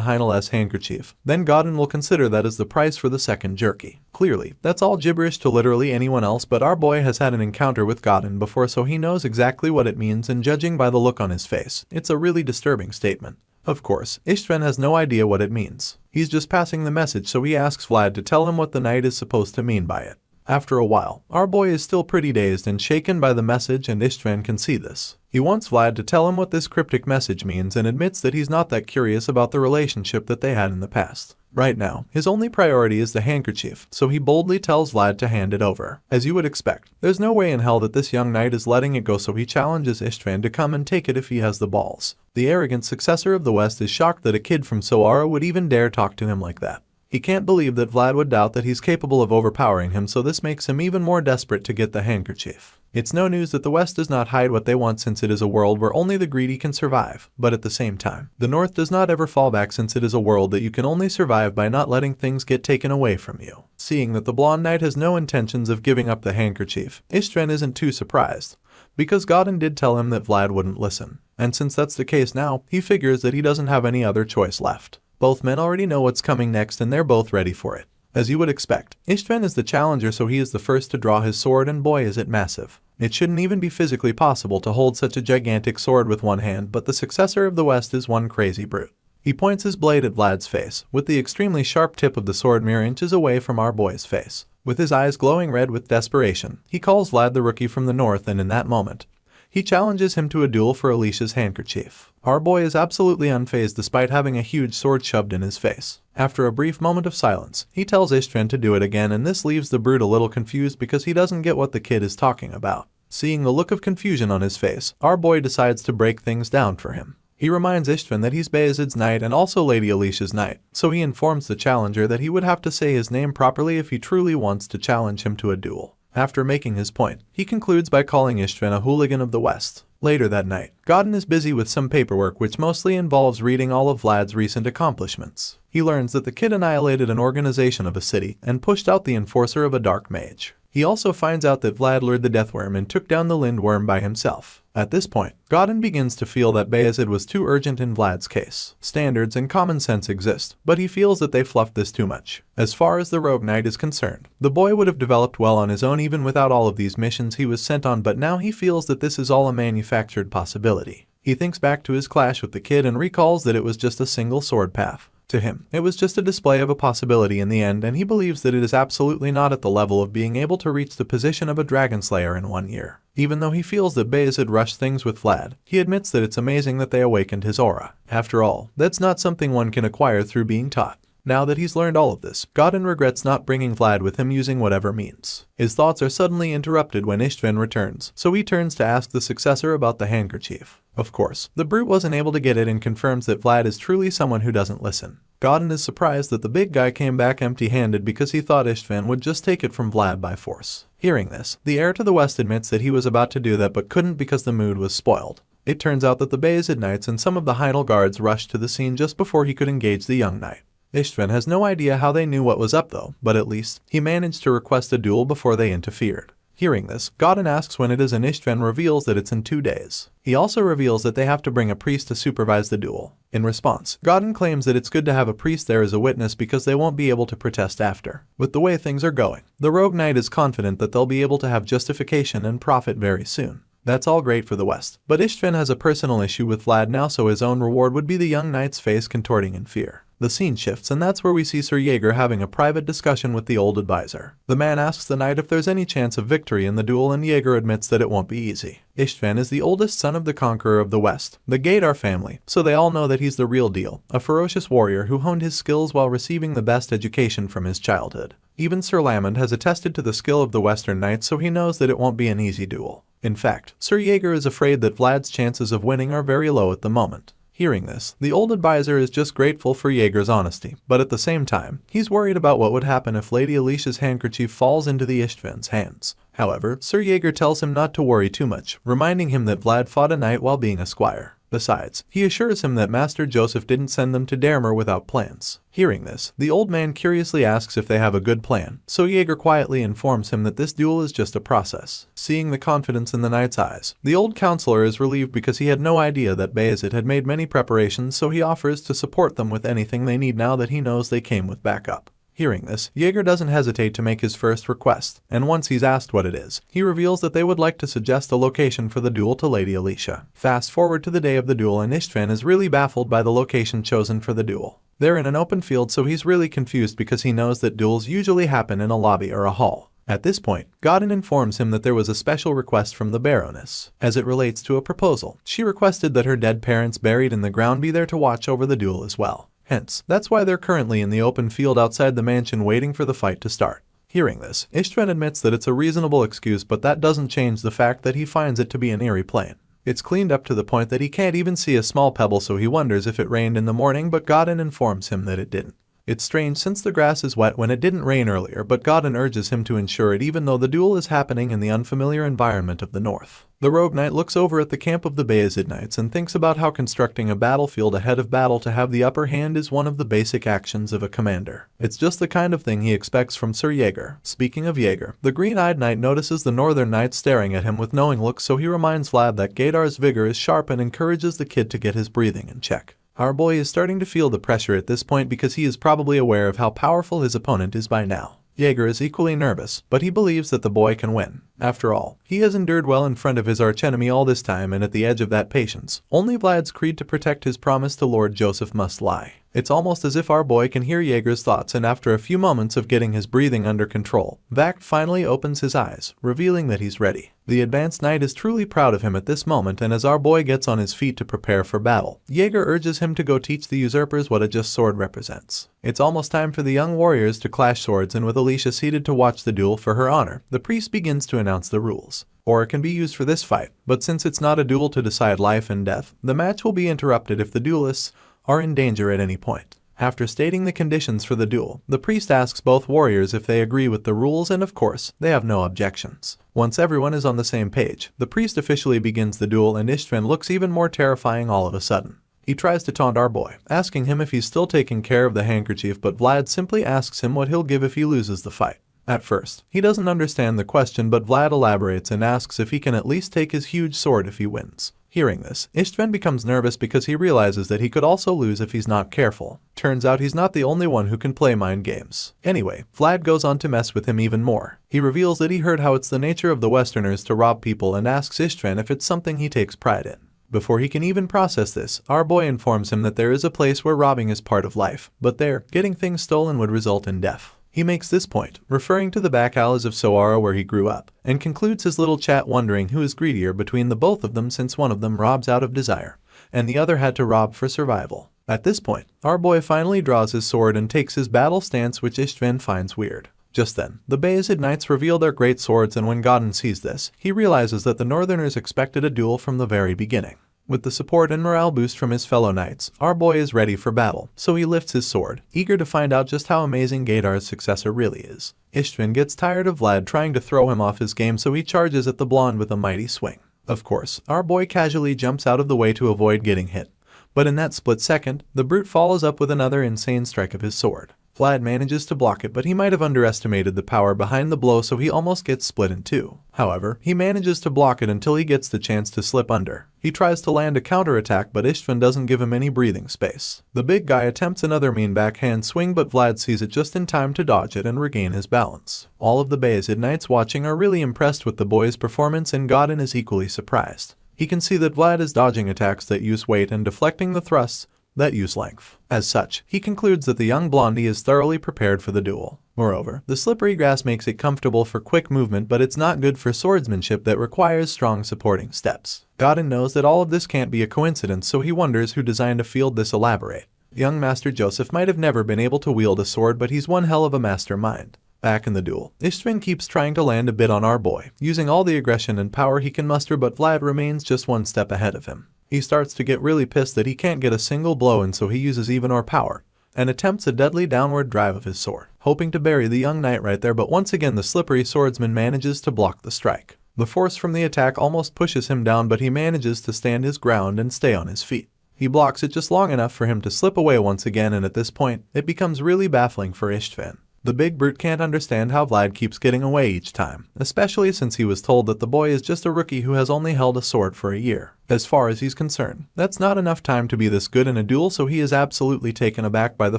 Heinel's handkerchief, then Godin will consider that as the price for the second jerky. Clearly, that's all gibberish to literally anyone else, but our boy has had an encounter with Godin before, so he knows exactly what it means, and judging by the look on his face, it's a really disturbing statement. Of course, Istvan has no idea what it means. He's just passing the message, so he asks Vlad to tell him what the knight is supposed to mean by it. After a while, our boy is still pretty dazed and shaken by the message, and Istvan can see this. He wants Vlad to tell him what this cryptic message means and admits that he's not that curious about the relationship that they had in the past. Right now, his only priority is the handkerchief, so he boldly tells Vlad to hand it over. As you would expect, there's no way in hell that this young knight is letting it go, so he challenges Istvan to come and take it if he has the balls. The arrogant successor of the West is shocked that a kid from Soara would even dare talk to him like that. He can't believe that Vlad would doubt that he's capable of overpowering him, so this makes him even more desperate to get the handkerchief. It's no news that the West does not hide what they want, since it is a world where only the greedy can survive, but at the same time, the North does not ever fall back, since it is a world that you can only survive by not letting things get taken away from you. Seeing that the blonde knight has no intentions of giving up the handkerchief, Istvan isn't too surprised, because Godin did tell him that Vlad wouldn't listen, and since that's the case now, he figures that he doesn't have any other choice left. Both men already know what's coming next and they're both ready for it. As you would expect, Istvan is the challenger, so he is the first to draw his sword, and boy is it massive. It shouldn't even be physically possible to hold such a gigantic sword with one hand, but the successor of the West is one crazy brute. He points his blade at Vlad's face, with the extremely sharp tip of the sword mere inches away from our boy's face. With his eyes glowing red with desperation, he calls Vlad the rookie from the North, and in that moment, he challenges him to a duel for Alicia's handkerchief. Our boy is absolutely unfazed despite having a huge sword shoved in his face. After a brief moment of silence, he tells Istvan to do it again, and this leaves the brute a little confused because he doesn't get what the kid is talking about. Seeing the look of confusion on his face, our boy decides to break things down for him. He reminds Istvan that he's Bayezid's knight and also Lady Alicia's knight, so he informs the challenger that he would have to say his name properly if he truly wants to challenge him to a duel. After making his point, he concludes by calling Istvan a hooligan of the West. Later that night, Godin is busy with some paperwork which mostly involves reading all of Vlad's recent accomplishments. He learns that the kid annihilated an organization of a city and pushed out the enforcer of a dark mage. He also finds out that Vlad lured the deathworm and took down the lindworm by himself. At this point, Godin begins to feel that Bayezid was too urgent in Vlad's case. Standards and common sense exist, but he feels that they fluffed this too much. As far as the rogue knight is concerned, the boy would have developed well on his own even without all of these missions he was sent on, but now he feels that this is all a manufactured possibility. He thinks back to his clash with the kid and recalls that it was just a single sword path. To him, it was just a display of a possibility in the end, and he believes that it is absolutely not at the level of being able to reach the position of a dragon slayer in 1 year. Even though he feels that Bayezid rushed things with Vlad, he admits that it's amazing that they awakened his aura. After all, that's not something one can acquire through being taught. Now that he's learned all of this, Godin regrets not bringing Vlad with him using whatever means. His thoughts are suddenly interrupted when Istvan returns, so he turns to ask the successor about the handkerchief. Of course, the brute wasn't able to get it and confirms that Vlad is truly someone who doesn't listen. Godin is surprised that the big guy came back empty-handed because he thought Istvan would just take it from Vlad by force. Hearing this, the heir to the West admits that he was about to do that but couldn't because the mood was spoiled. It turns out that the Bayezid knights and some of the Heidel guards rushed to the scene just before he could engage the young knight. Istvan has no idea how they knew what was up though, but at least, he managed to request a duel before they interfered. Hearing this, Godin asks when it is and Istvan reveals that it's in 2 days. He also reveals that they have to bring a priest to supervise the duel. In response, Godin claims that it's good to have a priest there as a witness because they won't be able to protest after. With the way things are going, the rogue knight is confident that they'll be able to have justification and profit very soon. That's all great for the West, but Istvan has a personal issue with Vlad now, so his own reward would be the young knight's face contorting in fear. The scene shifts, and that's where we see Sir Jaeger having a private discussion with the old advisor. The man asks the knight if there's any chance of victory in the duel, and Jaeger admits that it won't be easy. Istvan is the oldest son of the conqueror of the West, the Gaidar family, so they all know that he's the real deal, a ferocious warrior who honed his skills while receiving the best education from his childhood. Even Sir Lamond has attested to the skill of the Western knights, so he knows that it won't be an easy duel. In fact, Sir Jaeger is afraid that Vlad's chances of winning are very low at the moment. Hearing this, the old advisor is just grateful for Jaeger's honesty, but at the same time, he's worried about what would happen if Lady Alicia's handkerchief falls into the Istvan's hands. However, Sir Jaeger tells him not to worry too much, reminding him that Vlad fought a knight while being a squire. Besides, he assures him that Master Joseph didn't send them to Daremer without plans. Hearing this, the old man curiously asks if they have a good plan, so Jaeger quietly informs him that this duel is just a process. Seeing the confidence in the knight's eyes, the old counselor is relieved because he had no idea that Bayezid had made many preparations, so he offers to support them with anything they need now that he knows they came with backup. Hearing this, Jaeger doesn't hesitate to make his first request, and once he's asked what it is, he reveals that they would like to suggest a location for the duel to Lady Alicia. Fast forward to the day of the duel, and Istvan is really baffled by the location chosen for the duel. They're in an open field, so he's really confused because he knows that duels usually happen in a lobby or a hall. At this point, Godin informs him that there was a special request from the Baroness. As it relates to a proposal, she requested that her dead parents buried in the ground be there to watch over the duel as well. Hence, that's why they're currently in the open field outside the mansion waiting for the fight to start. Hearing this, Istvan admits that it's a reasonable excuse, but that doesn't change the fact that he finds it to be an eerie plain. It's cleaned up to the point that he can't even see a small pebble, so he wonders if it rained in the morning, but Godin informs him that it didn't. It's strange since the grass is wet when it didn't rain earlier, but Godin urges him to ensure it even though the duel is happening in the unfamiliar environment of the north. The rogue knight looks over at the camp of the Bayezid knights and thinks about how constructing a battlefield ahead of battle to have the upper hand is one of the basic actions of a commander. It's just the kind of thing he expects from Sir Jaeger. Speaking of Jaeger, the green-eyed knight notices the northern knight staring at him with knowing looks, so he reminds Vlad that Gadar's vigor is sharp and encourages the kid to get his breathing in check. Our boy is starting to feel the pressure at this point because he is probably aware of how powerful his opponent is by now. Jaeger is equally nervous, but he believes that the boy can win. After all, he has endured well in front of his archenemy all this time, and at the edge of that patience, only Vlad's creed to protect his promise to Lord Joseph must lie. It's almost as if our boy can hear Jaeger's thoughts, and after a few moments of getting his breathing under control, Vact finally opens his eyes, revealing that he's ready. The advanced knight is truly proud of him at this moment, and as our boy gets on his feet to prepare for battle, Jaeger urges him to go teach the usurpers what a just sword represents. It's almost time for the young warriors to clash swords, and with Alicia seated to watch the duel for her honor, the priest begins to announce the rules. Or can be used for this fight, but since it's not a duel to decide life and death, the match will be interrupted if the duelists are in danger at any point. After stating the conditions for the duel, the priest asks both warriors if they agree with the rules, and of course, they have no objections. Once everyone is on the same page, the priest officially begins the duel, and Ishtvan looks even more terrifying all of a sudden. He tries to taunt our boy, asking him if he's still taking care of the handkerchief, but Vlad simply asks him what he'll give if he loses the fight. At first, he doesn't understand the question, but Vlad elaborates and asks if he can at least take his huge sword if he wins. Hearing this, Ishtvan becomes nervous because he realizes that he could also lose if he's not careful. Turns out he's not the only one who can play mind games. Anyway, Vlad goes on to mess with him even more. He reveals that he heard how it's the nature of the Westerners to rob people and asks Ishtvan if it's something he takes pride in. Before he can even process this, our boy informs him that there is a place where robbing is part of life, but there, getting things stolen would result in death. He makes this point, referring to the back alleys of Soara where he grew up, and concludes his little chat wondering who is greedier between the both of them, since one of them robs out of desire, and the other had to rob for survival. At this point, our boy finally draws his sword and takes his battle stance, which Ishtvan finds weird. Just then, the Bayezid knights reveal their great swords, and when Godin sees this, he realizes that the northerners expected a duel from the very beginning. With the support and morale boost from his fellow knights, our boy is ready for battle, so he lifts his sword, eager to find out just how amazing Gadar's successor really is. Ishtvan gets tired of Vlad trying to throw him off his game, so he charges at the blonde with a mighty swing. Of course, our boy casually jumps out of the way to avoid getting hit, but in that split second, the brute follows up with another insane strike of his sword. Vlad manages to block it, but he might have underestimated the power behind the blow, so he almost gets split in two. However, he manages to block it until he gets the chance to slip under. He tries to land a counterattack, but Ishtvan doesn't give him any breathing space. The big guy attempts another mean backhand swing, but Vlad sees it just in time to dodge it and regain his balance. All of the Bayezid knights watching are really impressed with the boy's performance, and Godin is equally surprised. He can see that Vlad is dodging attacks that use weight and deflecting the thrusts that use length. As such, he concludes that the young blondie is thoroughly prepared for the duel. Moreover, the slippery grass makes it comfortable for quick movement, but it's not good for swordsmanship that requires strong supporting steps. Godin knows that all of this can't be a coincidence, so he wonders who designed a field this elaborate. Young Master Joseph might have never been able to wield a sword, but he's one hell of a mastermind. Back in the duel, Ishtvan keeps trying to land a bit on our boy, using all the aggression and power he can muster, but Vlad remains just one step ahead of him. He starts to get really pissed that he can't get a single blow, and so he uses even more power and attempts a deadly downward drive of his sword, hoping to bury the young knight right there, but once again the slippery swordsman manages to block the strike. The force from the attack almost pushes him down, but he manages to stand his ground and stay on his feet. He blocks it just long enough for him to slip away once again, and at this point, it becomes really baffling for Ishtvan. The big brute can't understand how Vlad keeps getting away each time, especially since he was told that the boy is just a rookie who has only held a sword for a year. As far as he's concerned, that's not enough time to be this good in a duel, so he is absolutely taken aback by the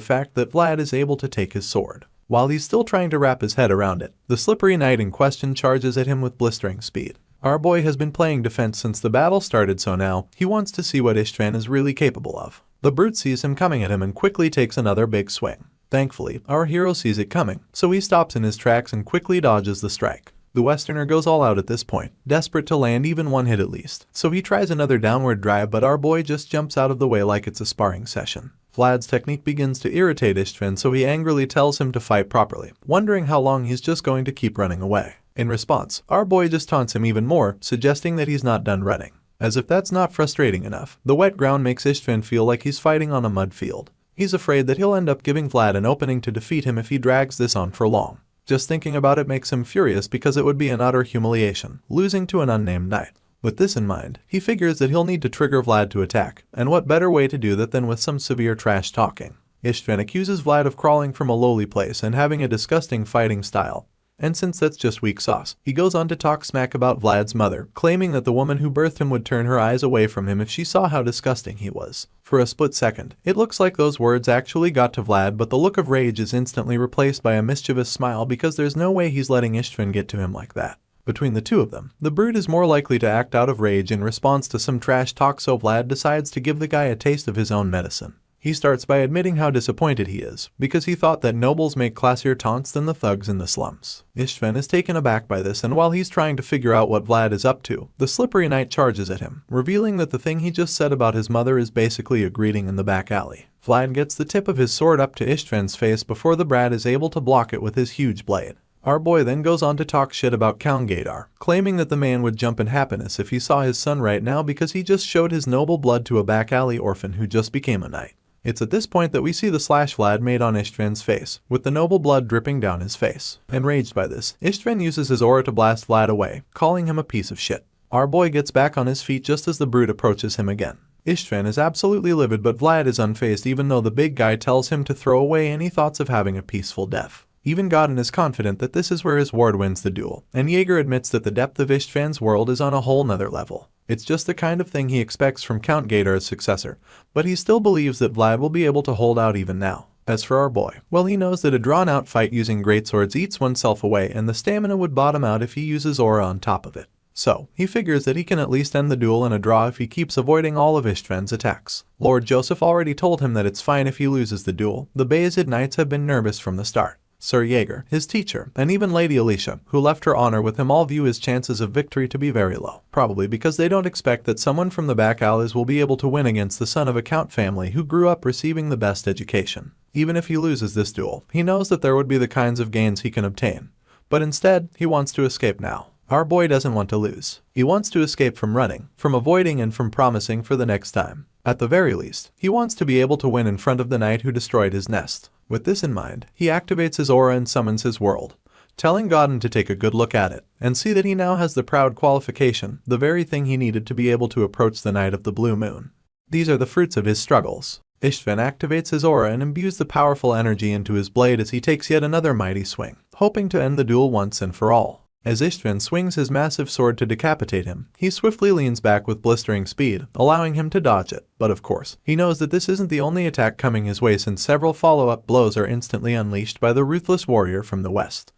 fact that Vlad is able to take his sword. While he's still trying to wrap his head around it, the slippery knight in question charges at him with blistering speed. Our boy has been playing defense since the battle started, so now he wants to see what Ishtvan is really capable of. The brute sees him coming at him and quickly takes another big swing. Thankfully, our hero sees it coming, so he stops in his tracks and quickly dodges the strike. The Westerner goes all out at this point, desperate to land even one hit at least, so he tries another downward drive, but our boy just jumps out of the way like it's a sparring session. Vlad's technique begins to irritate Ishtvan, so he angrily tells him to fight properly, wondering how long he's just going to keep running away. In response, our boy just taunts him even more, suggesting that he's not done running. As if that's not frustrating enough, the wet ground makes Ishtvan feel like he's fighting on a mud field. He's afraid that he'll end up giving Vlad an opening to defeat him if he drags this on for long. Just thinking about it makes him furious because it would be an utter humiliation, losing to an unnamed knight. With this in mind, he figures that he'll need to trigger Vlad to attack, and what better way to do that than with some severe trash talking. Ishtvan accuses Vlad of crawling from a lowly place and having a disgusting fighting style. And since that's just weak sauce, he goes on to talk smack about Vlad's mother, claiming that the woman who birthed him would turn her eyes away from him if she saw how disgusting he was. For a split second, it looks like those words actually got to Vlad, but the look of rage is instantly replaced by a mischievous smile because there's no way he's letting Ishtvan get to him like that. Between the two of them, the brute is more likely to act out of rage in response to some trash talk, so Vlad decides to give the guy a taste of his own medicine. He starts by admitting how disappointed he is, because he thought that nobles make classier taunts than the thugs in the slums. Ishtvan is taken aback by this, and while he's trying to figure out what Vlad is up to, the slippery knight charges at him, revealing that the thing he just said about his mother is basically a greeting in the back alley. Vlad gets the tip of his sword up to Ishtvan's face before the brat is able to block it with his huge blade. Our boy then goes on to talk shit about Count Gadar, claiming that the man would jump in happiness if he saw his son right now because he just showed his noble blood to a back alley orphan who just became a knight. It's at this point that we see the slash Vlad made on Ishtvan's face, with the noble blood dripping down his face. Enraged by this, Ishtvan uses his aura to blast Vlad away, calling him a piece of shit. Our boy gets back on his feet just as the brute approaches him again. Ishtvan is absolutely livid, but Vlad is unfazed even though the big guy tells him to throw away any thoughts of having a peaceful death. Even Godin is confident that this is where his ward wins the duel, and Jaeger admits that the depth of Ishtvan's world is on a whole nother level. It's just the kind of thing he expects from Count Gadar's successor, but he still believes that Vlad will be able to hold out even now. As for our boy, well, he knows that a drawn-out fight using greatswords eats oneself away, and the stamina would bottom out if he uses aura on top of it. So, he figures that he can at least end the duel in a draw if he keeps avoiding all of Ishtvan's attacks. Lord Joseph already told him that it's fine if he loses the duel. The Bayezid Knights have been nervous from the start. Sir Jaeger, his teacher, and even Lady Alicia, who left her honor with him, all view his chances of victory to be very low, probably because they don't expect that someone from the back alleys will be able to win against the son of a count family who grew up receiving the best education. Even if he loses this duel, he knows that there would be the kinds of gains he can obtain. But instead, he wants to escape now. Our boy doesn't want to lose. He wants to escape from running, from avoiding, and from promising for the next time. At the very least, he wants to be able to win in front of the knight who destroyed his nest. With this in mind, he activates his aura and summons his world, telling Godin to take a good look at it, and see that he now has the proud qualification, the very thing he needed to be able to approach the Knight of the Blue Moon. These are the fruits of his struggles. Ishtvan activates his aura and imbues the powerful energy into his blade as he takes yet another mighty swing, hoping to end the duel once and for all. As Ishtvan swings his massive sword to decapitate him, he swiftly leans back with blistering speed, allowing him to dodge it. But of course, he knows that this isn't the only attack coming his way, since several follow-up blows are instantly unleashed by the ruthless warrior from the west.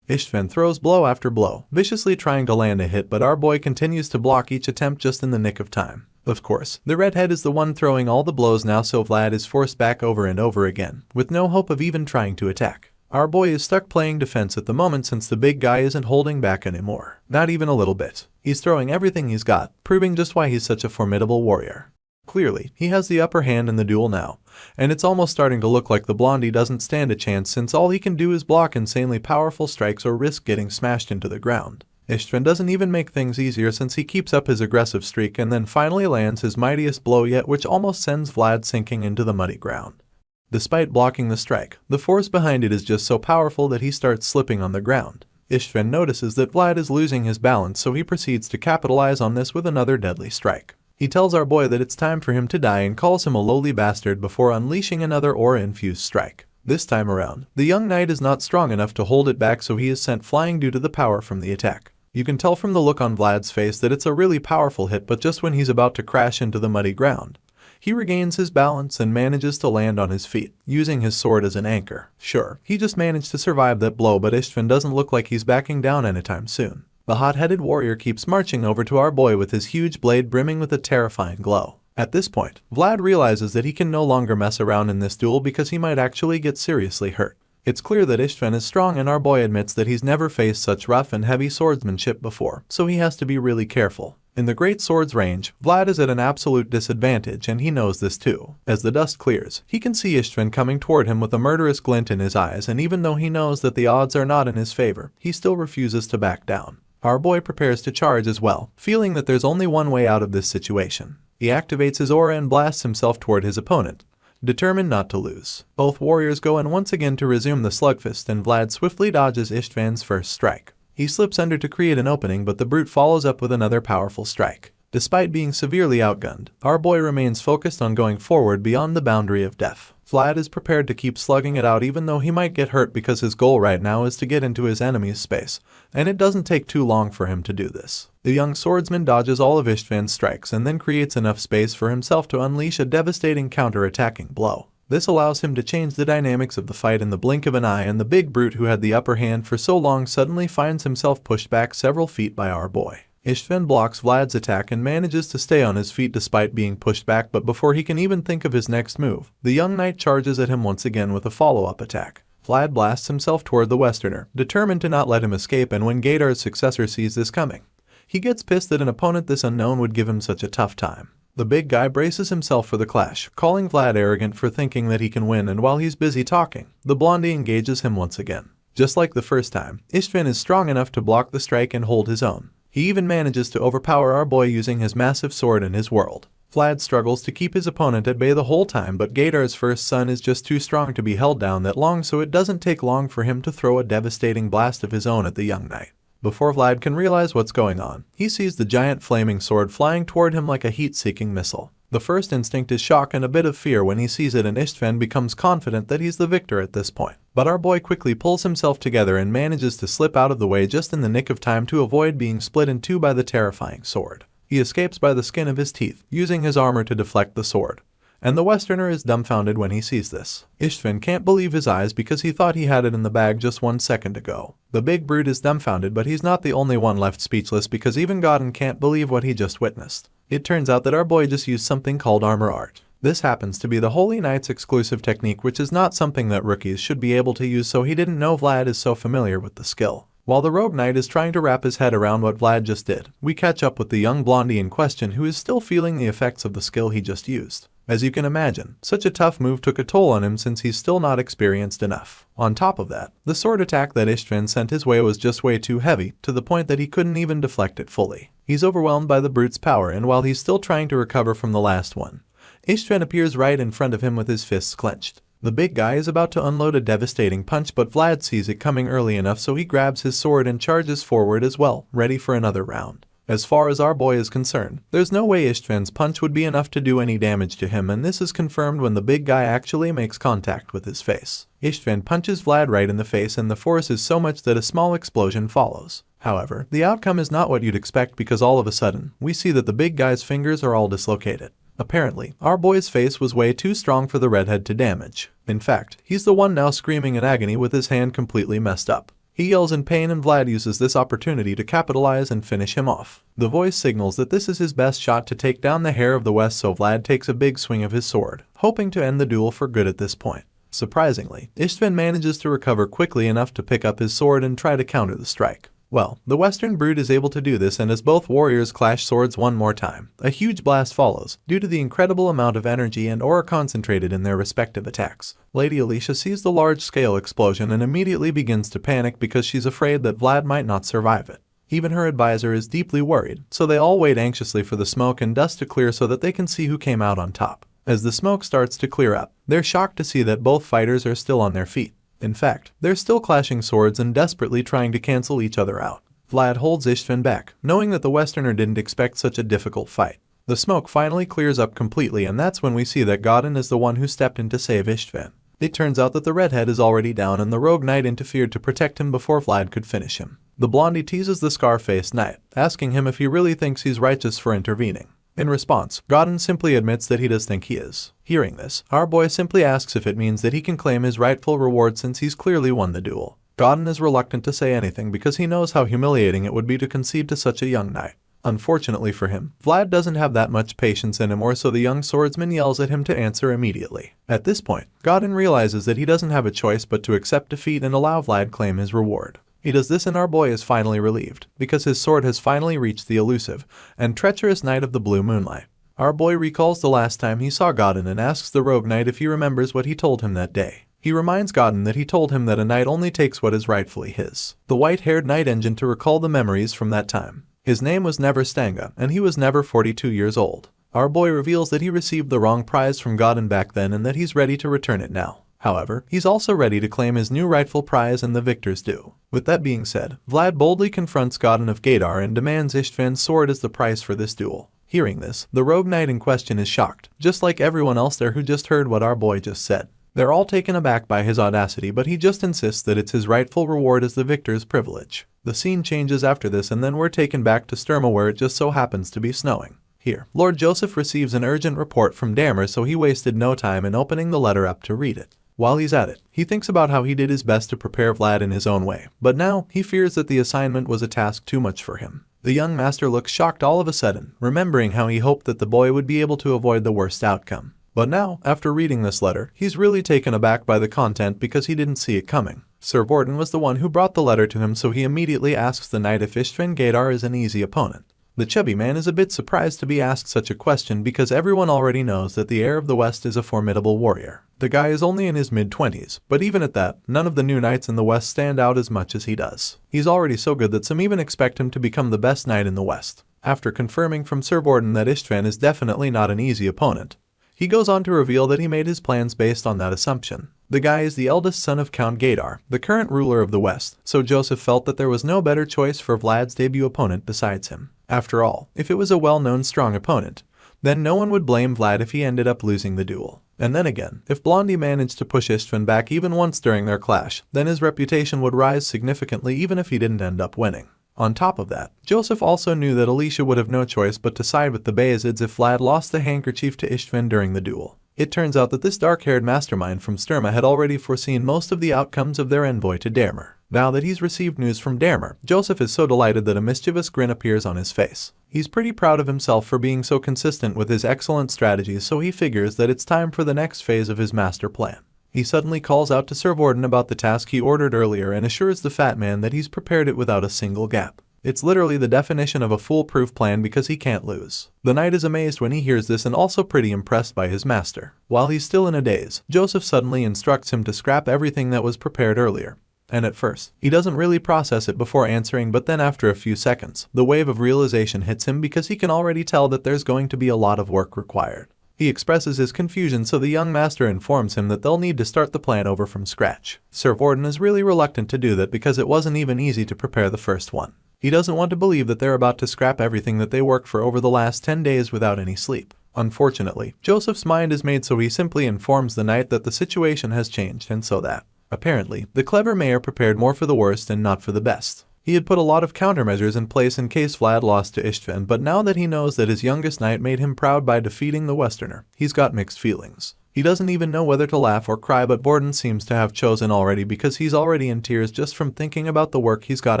Ishtvan throws blow after blow, viciously trying to land a hit, but our boy continues to block each attempt just in the nick of time. Of course, the redhead is the one throwing all the blows now, so Vlad is forced back over and over again, with no hope of even trying to attack. Our boy is stuck playing defense at the moment since the big guy isn't holding back anymore. Not even a little bit. He's throwing everything he's got, proving just why he's such a formidable warrior. Clearly, he has the upper hand in the duel now, and it's almost starting to look like the blondie doesn't stand a chance since all he can do is block insanely powerful strikes or risk getting smashed into the ground. Ishtvan doesn't even make things easier since he keeps up his aggressive streak and then finally lands his mightiest blow yet, which almost sends Vlad sinking into the muddy ground. Despite blocking the strike, the force behind it is just so powerful that he starts slipping on the ground. Ishtvan notices that Vlad is losing his balance, so he proceeds to capitalize on this with another deadly strike. He tells our boy that it's time for him to die and calls him a lowly bastard before unleashing another aura-infused strike. This time around, the young knight is not strong enough to hold it back, so he is sent flying due to the power from the attack. You can tell from the look on Vlad's face that it's a really powerful hit, but just when he's about to crash into the muddy ground, he regains his balance and manages to land on his feet, using his sword as an anchor. Sure, he just managed to survive that blow, but Ishtvan doesn't look like he's backing down anytime soon. The hot-headed warrior keeps marching over to our boy with his huge blade brimming with a terrifying glow. At this point, Vlad realizes that he can no longer mess around in this duel because he might actually get seriously hurt. It's clear that Ishtvan is strong, and our boy admits that he's never faced such rough and heavy swordsmanship before, so he has to be really careful. In the great sword's range, Vlad is at an absolute disadvantage, and he knows this too. As the dust clears, he can see Ishtvan coming toward him with a murderous glint in his eyes, and even though he knows that the odds are not in his favor, he still refuses to back down. Our boy prepares to charge as well, feeling that there's only one way out of this situation. He activates his aura and blasts himself toward his opponent, determined not to lose. Both warriors go in once again to resume the slugfest, and Vlad swiftly dodges Istvan's first strike. He slips under to create an opening, but the brute follows up with another powerful strike. Despite being severely outgunned, our boy remains focused on going forward beyond the boundary of death. Vlad is prepared to keep slugging it out even though he might get hurt, because his goal right now is to get into his enemy's space, and it doesn't take too long for him to do this. The young swordsman dodges all of Istvan's strikes and then creates enough space for himself to unleash a devastating counter-attacking blow. This allows him to change the dynamics of the fight in the blink of an eye, and the big brute who had the upper hand for so long suddenly finds himself pushed back several feet by our boy. Istvan blocks Vlad's attack and manages to stay on his feet despite being pushed back, but before he can even think of his next move, the young knight charges at him once again with a follow-up attack. Vlad blasts himself toward the Westerner, determined to not let him escape, and when Gaidar's successor sees this coming, he gets pissed that an opponent this unknown would give him such a tough time. The big guy braces himself for the clash, calling Vlad arrogant for thinking that he can win, and while he's busy talking, the blondie engages him once again. Just like the first time, Istvan is strong enough to block the strike and hold his own. He even manages to overpower our boy using his massive sword in his world. Vlad struggles to keep his opponent at bay the whole time, but Gaidar's first son is just too strong to be held down that long, so it doesn't take long for him to throw a devastating blast of his own at the young knight. Before Vlad can realize what's going on, he sees the giant flaming sword flying toward him like a heat-seeking missile. The first instinct is shock and a bit of fear when he sees it, and Istvan becomes confident that he's the victor at this point. But our boy quickly pulls himself together and manages to slip out of the way just in the nick of time to avoid being split in two by the terrifying sword. He escapes by the skin of his teeth, using his armor to deflect the sword. And the Westerner is dumbfounded when he sees this. Istvan can't believe his eyes because he thought he had it in the bag just 1 second ago. The big brute is dumbfounded, but he's not the only one left speechless, because even Godin can't believe what he just witnessed. It turns out that our boy just used something called armor art. This happens to be the Holy Knight's exclusive technique, which is not something that rookies should be able to use, so he didn't know Vlad is so familiar with the skill. While the rogue knight is trying to wrap his head around what Vlad just did, we catch up with the young blondie in question, who is still feeling the effects of the skill he just used. As you can imagine, such a tough move took a toll on him since he's still not experienced enough. On top of that, the sword attack that Istvan sent his way was just way too heavy, to the point that he couldn't even deflect it fully. He's overwhelmed by the brute's power, and while he's still trying to recover from the last one, Istvan appears right in front of him with his fists clenched. The big guy is about to unload a devastating punch, but Vlad sees it coming early enough, so he grabs his sword and charges forward as well, ready for another round. As far as our boy is concerned, there's no way Istvan's punch would be enough to do any damage to him, and this is confirmed when the big guy actually makes contact with his face. Istvan punches Vlad right in the face, and the force is so much that a small explosion follows. However, the outcome is not what you'd expect, because all of a sudden, we see that the big guy's fingers are all dislocated. Apparently, our boy's face was way too strong for the redhead to damage. In fact, he's the one now screaming in agony with his hand completely messed up. He yells in pain, and Vlad uses this opportunity to capitalize and finish him off. The voice signals that this is his best shot to take down the Heir of the West, so Vlad takes a big swing of his sword, hoping to end the duel for good at this point. Surprisingly, Istvan manages to recover quickly enough to pick up his sword and try to counter the strike. Well, the Western brute is able to do this, and as both warriors clash swords one more time, a huge blast follows, due to the incredible amount of energy and aura concentrated in their respective attacks. Lady Alicia sees the large-scale explosion and immediately begins to panic because she's afraid that Vlad might not survive it. Even her advisor is deeply worried, so they all wait anxiously for the smoke and dust to clear so that they can see who came out on top. As the smoke starts to clear up, they're shocked to see that both fighters are still on their feet. In fact, they're still clashing swords and desperately trying to cancel each other out. Vlad holds Istvan back, knowing that the Westerner didn't expect such a difficult fight. The smoke finally clears up completely, and that's when we see that Godin is the one who stepped in to save Istvan. It turns out that the redhead is already down, and the rogue knight interfered to protect him before Vlad could finish him. The blondie teases the scar-faced knight, asking him if he really thinks he's righteous for intervening. In response, Godin simply admits that he does think he is. Hearing this, our boy simply asks if it means that he can claim his rightful reward since he's clearly won the duel. Godin is reluctant to say anything because he knows how humiliating it would be to concede to such a young knight. Unfortunately for him, Vlad doesn't have that much patience anymore, so the young swordsman yells at him to answer immediately. At this point, Godin realizes that he doesn't have a choice but to accept defeat and allow Vlad claim his reward. He does this, and our boy is finally relieved, because his sword has finally reached the elusive and treacherous Knight of the Blue Moonlight. Our boy recalls the last time he saw Godin and asks the rogue knight if he remembers what he told him that day. He reminds Godin that he told him that a knight only takes what is rightfully his. The white-haired knight engine to recall the memories from that time. His name was never Stanga, and he was never 42 years old. Our boy reveals that he received the wrong prize from Godin back then and that he's ready to return it now. However, he's also ready to claim his new rightful prize and the victor's due. With that being said, Vlad boldly confronts Godin of Gadar and demands Istvan's sword as the price for this duel. Hearing this, the rogue knight in question is shocked, just like everyone else there who just heard what our boy just said. They're all taken aback by his audacity, but he just insists that it's his rightful reward as the victor's privilege. The scene changes after this and then we're taken back to Sturma where it just so happens to be snowing. Here, Lord Joseph receives an urgent report from Damer, so he wasted no time in opening the letter up to read it. While he's at it, he thinks about how he did his best to prepare Vlad in his own way, but now he fears that the assignment was a task too much for him. The young master looks shocked all of a sudden, remembering how he hoped that the boy would be able to avoid the worst outcome. But now, after reading this letter, he's really taken aback by the content because he didn't see it coming. Sir Vorden was the one who brought the letter to him, so he immediately asks the knight if Istvan Gadar is an easy opponent. The chubby man is a bit surprised to be asked such a question because everyone already knows that the heir of the West is a formidable warrior. The guy is only in his mid-20s, but even at that, none of the new knights in the West stand out as much as he does. He's already so good that some even expect him to become the best knight in the West. After confirming from Sir Vorden that Istvan is definitely not an easy opponent, he goes on to reveal that he made his plans based on that assumption. The guy is the eldest son of Count Gadar, the current ruler of the West, so Joseph felt that there was no better choice for Vlad's debut opponent besides him. After all, if it was a well-known strong opponent, then no one would blame Vlad if he ended up losing the duel. And then again, if Blondie managed to push Istvan back even once during their clash, then his reputation would rise significantly even if he didn't end up winning. On top of that, Joseph also knew that Alicia would have no choice but to side with the Bayazids if Vlad lost the handkerchief to Istvan during the duel. It turns out that this dark-haired mastermind from Sturma had already foreseen most of the outcomes of their envoy to Damer. Now that he's received news from Damer, Joseph is so delighted that a mischievous grin appears on his face. He's pretty proud of himself for being so consistent with his excellent strategies, so he figures that it's time for the next phase of his master plan. He suddenly calls out to Sir Vorden about the task he ordered earlier and assures the fat man that he's prepared it without a single gap. It's literally the definition of a foolproof plan because he can't lose. The knight is amazed when he hears this and also pretty impressed by his master. While he's still in a daze, Joseph suddenly instructs him to scrap everything that was prepared earlier. And at first, he doesn't really process it before answering, but then after a few seconds, the wave of realization hits him because he can already tell that there's going to be a lot of work required. He expresses his confusion, so the young master informs him that they'll need to start the plan over from scratch. Sir Vorden is really reluctant to do that because it wasn't even easy to prepare the first one. He doesn't want to believe that they're about to scrap everything that they worked for over the last 10 days without any sleep. Unfortunately, Joseph's mind is made, so he simply informs the knight that the situation has changed and so that, apparently, the clever mayor prepared more for the worst and not for the best. He had put a lot of countermeasures in place in case Vlad lost to Istvan, but now that he knows that his youngest knight made him proud by defeating the Westerner, he's got mixed feelings. He doesn't even know whether to laugh or cry, but Vorden seems to have chosen already because he's already in tears just from thinking about the work he's got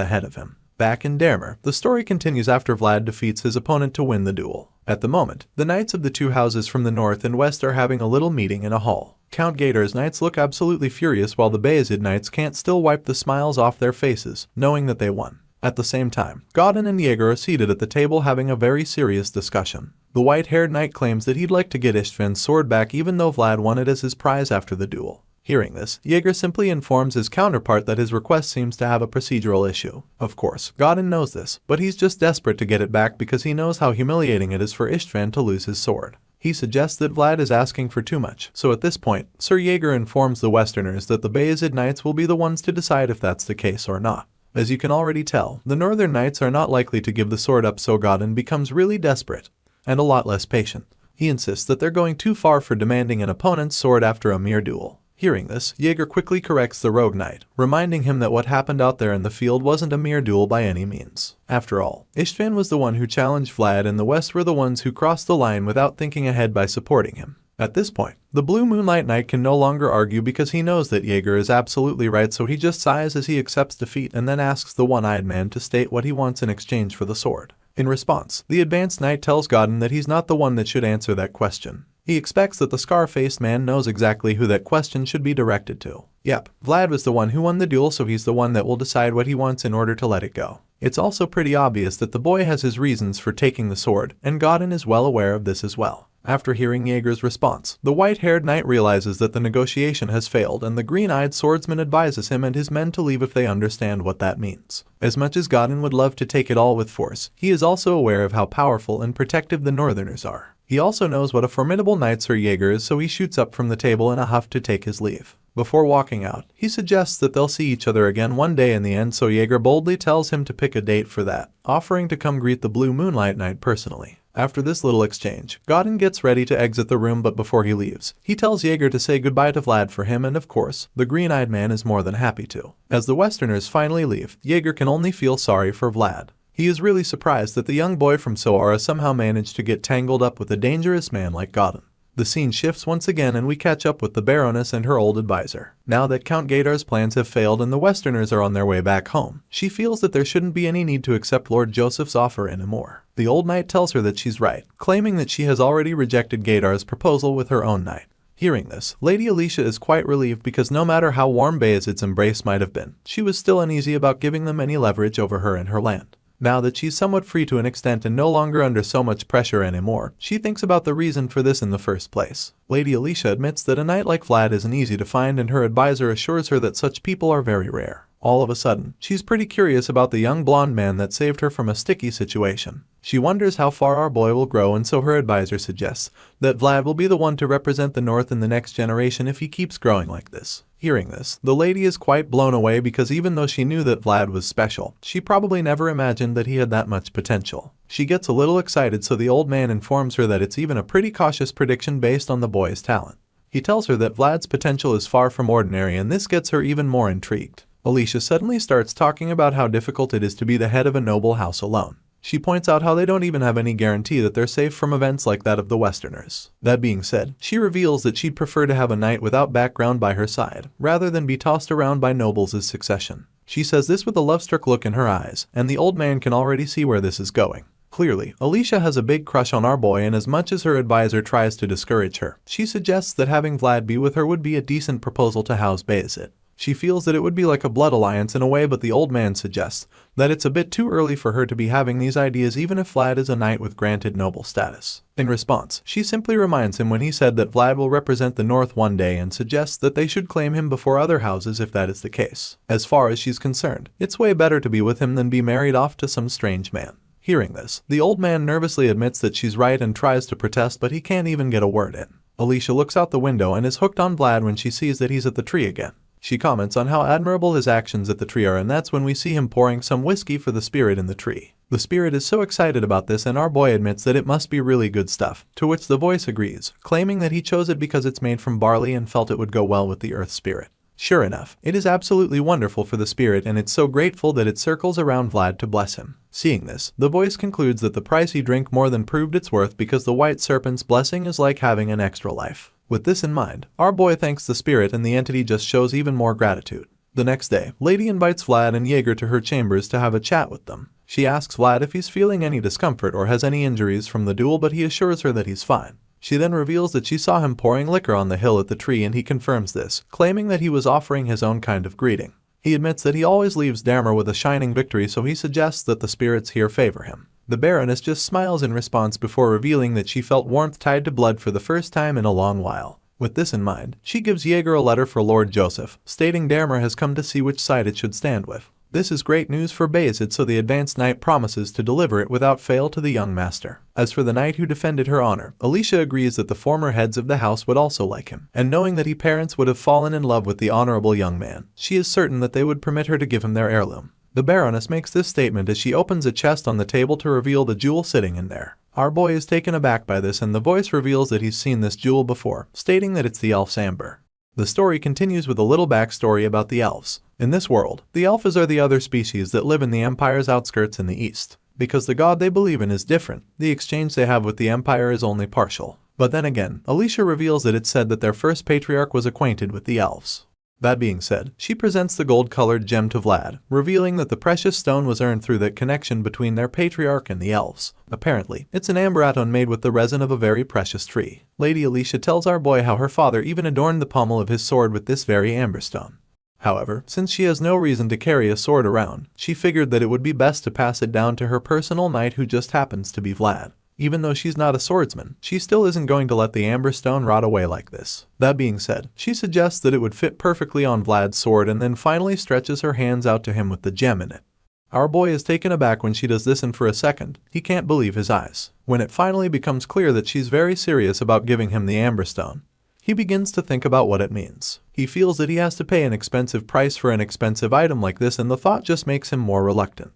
ahead of him. Back in Damer, the story continues after Vlad defeats his opponent to win the duel. At the moment, the knights of the two houses from the north and west are having a little meeting in a hall. Count Gadar's knights look absolutely furious while the Bayezid knights can't still wipe the smiles off their faces, knowing that they won. At the same time, Godin and Jaeger are seated at the table having a very serious discussion. The white-haired knight claims that he'd like to get Istvan's sword back even though Vlad won it as his prize after the duel. Hearing this, Jaeger simply informs his counterpart that his request seems to have a procedural issue. Of course, Godin knows this, but he's just desperate to get it back because he knows how humiliating it is for Istvan to lose his sword. He suggests that Vlad is asking for too much, so at this point, Sir Jaeger informs the Westerners that the Bayezid knights will be the ones to decide if that's the case or not. As you can already tell, the Northern Knights are not likely to give the sword up, so Godin becomes really desperate, and a lot less patient. He insists that they're going too far for demanding an opponent's sword after a mere duel. Hearing this, Jaeger quickly corrects the rogue knight, reminding him that what happened out there in the field wasn't a mere duel by any means. After all, Istvan was the one who challenged Vlad, and the West were the ones who crossed the line without thinking ahead by supporting him. At this point, the Blue Moonlight Knight can no longer argue because he knows that Jaeger is absolutely right, so he just sighs as he accepts defeat and then asks the one-eyed man to state what he wants in exchange for the sword. In response, the advanced knight tells Godin that he's not the one that should answer that question. He expects that the scar-faced man knows exactly who that question should be directed to. Yep, Vlad was the one who won the duel, so he's the one that will decide what he wants in order to let it go. It's also pretty obvious that the boy has his reasons for taking the sword, and Godin is well aware of this as well. After hearing Jaeger's response, the white-haired knight realizes that the negotiation has failed, and the green-eyed swordsman advises him and his men to leave if they understand what that means. As much as Godin would love to take it all with force, he is also aware of how powerful and protective the Northerners are. He also knows what a formidable knight Sir Jaeger is, so he shoots up from the table in a huff to take his leave. Before walking out, he suggests that they'll see each other again one day in the end, so Jaeger boldly tells him to pick a date for that, offering to come greet the Blue Moonlight Knight personally. After this little exchange, Godin gets ready to exit the room, but before he leaves, he tells Jaeger to say goodbye to Vlad for him, and of course, the green-eyed man is more than happy to. As the Westerners finally leave, Jaeger can only feel sorry for Vlad. He is really surprised that the young boy from Soara somehow managed to get tangled up with a dangerous man like Godin. The scene shifts once again and we catch up with the Baroness and her old advisor. Now that Count Gadar's plans have failed and the Westerners are on their way back home, she feels that there shouldn't be any need to accept Lord Joseph's offer anymore. The old knight tells her that she's right, claiming that she has already rejected Gadar's proposal with her own knight. Hearing this, Lady Alicia is quite relieved because no matter how warm Bayezid's embrace might have been, she was still uneasy about giving them any leverage over her and her land. Now that she's somewhat free to an extent and no longer under so much pressure anymore, she thinks about the reason for this in the first place. Lady Alicia admits that a knight like Vlad isn't easy to find, and her advisor assures her that such people are very rare. All of a sudden, she's pretty curious about the young blonde man that saved her from a sticky situation. She wonders how far our boy will grow, and so her advisor suggests that Vlad will be the one to represent the North in the next generation if he keeps growing like this. Hearing this, the lady is quite blown away because even though she knew that Vlad was special, she probably never imagined that he had that much potential. She gets a little excited, so the old man informs her that it's even a pretty cautious prediction based on the boy's talent. He tells her that Vlad's potential is far from ordinary, and this gets her even more intrigued. Alicia suddenly starts talking about how difficult it is to be the head of a noble house alone. She points out how they don't even have any guarantee that they're safe from events like that of the Westerners. That being said, she reveals that she'd prefer to have a knight without background by her side, rather than be tossed around by nobles as succession. She says this with a love-struck look in her eyes, and the old man can already see where this is going. Clearly, Alicia has a big crush on our boy, and as much as her advisor tries to discourage her, she suggests that having Vlad be with her would be a decent proposal to house Bayezid. She feels that it would be like a blood alliance in a way, but the old man suggests that it's a bit too early for her to be having these ideas even if Vlad is a knight with granted noble status. In response, she simply reminds him when he said that Vlad will represent the North one day and suggests that they should claim him before other houses if that is the case. As far as she's concerned, it's way better to be with him than be married off to some strange man. Hearing this, the old man nervously admits that she's right and tries to protest, but he can't even get a word in. Alicia looks out the window and is hooked on Vlad when she sees that he's at the tree again. She comments on how admirable his actions at the tree are, and that's when we see him pouring some whiskey for the spirit in the tree. The spirit is so excited about this, and our boy admits that it must be really good stuff, to which the voice agrees, claiming that he chose it because it's made from barley and felt it would go well with the earth spirit. Sure enough, it is absolutely wonderful for the spirit, and it's so grateful that it circles around Vlad to bless him. Seeing this, the voice concludes that the pricey drink more than proved its worth because the white serpent's blessing is like having an extra life. With this in mind, our boy thanks the spirit, and the entity just shows even more gratitude. The next day, Lady invites Vlad and Jaeger to her chambers to have a chat with them. She asks Vlad if he's feeling any discomfort or has any injuries from the duel, but he assures her that he's fine. She then reveals that she saw him pouring liquor on the hill at the tree, and he confirms this, claiming that he was offering his own kind of greeting. He admits that he always leaves Damer with a shining victory, so he suggests that the spirits here favor him. The Baroness just smiles in response before revealing that she felt warmth tied to blood for the first time in a long while. With this in mind, she gives Jaeger a letter for Lord Joseph, stating Damer has come to see which side it should stand with. This is great news for Bayezid, so the advanced knight promises to deliver it without fail to the young master. As for the knight who defended her honor, Alicia agrees that the former heads of the house would also like him, and knowing that his parents would have fallen in love with the honorable young man, she is certain that they would permit her to give him their heirloom. The Baroness makes this statement as she opens a chest on the table to reveal the jewel sitting in there. Our boy is taken aback by this, and the voice reveals that he's seen this jewel before, stating that it's the elf's amber. The story continues with a little backstory about the elves. In this world, the elves are the other species that live in the Empire's outskirts in the east. Because the god they believe in is different, the exchange they have with the Empire is only partial. But then again, Alicia reveals that it's said that their first patriarch was acquainted with the elves. That being said, she presents the gold-colored gem to Vlad, revealing that the precious stone was earned through that connection between their patriarch and the elves. Apparently, it's an amberatone made with the resin of a very precious tree. Lady Alicia tells our boy how her father even adorned the pommel of his sword with this very amberstone. However, since she has no reason to carry a sword around, she figured that it would be best to pass it down to her personal knight, who just happens to be Vlad. Even though she's not a swordsman, she still isn't going to let the amber stone rot away like this. That being said, she suggests that it would fit perfectly on Vlad's sword, and then finally stretches her hands out to him with the gem in it. Our boy is taken aback when she does this, and for a second, he can't believe his eyes. When it finally becomes clear that she's very serious about giving him the Amber Stone, he begins to think about what it means. He feels that he has to pay an expensive price for an expensive item like this, and the thought just makes him more reluctant.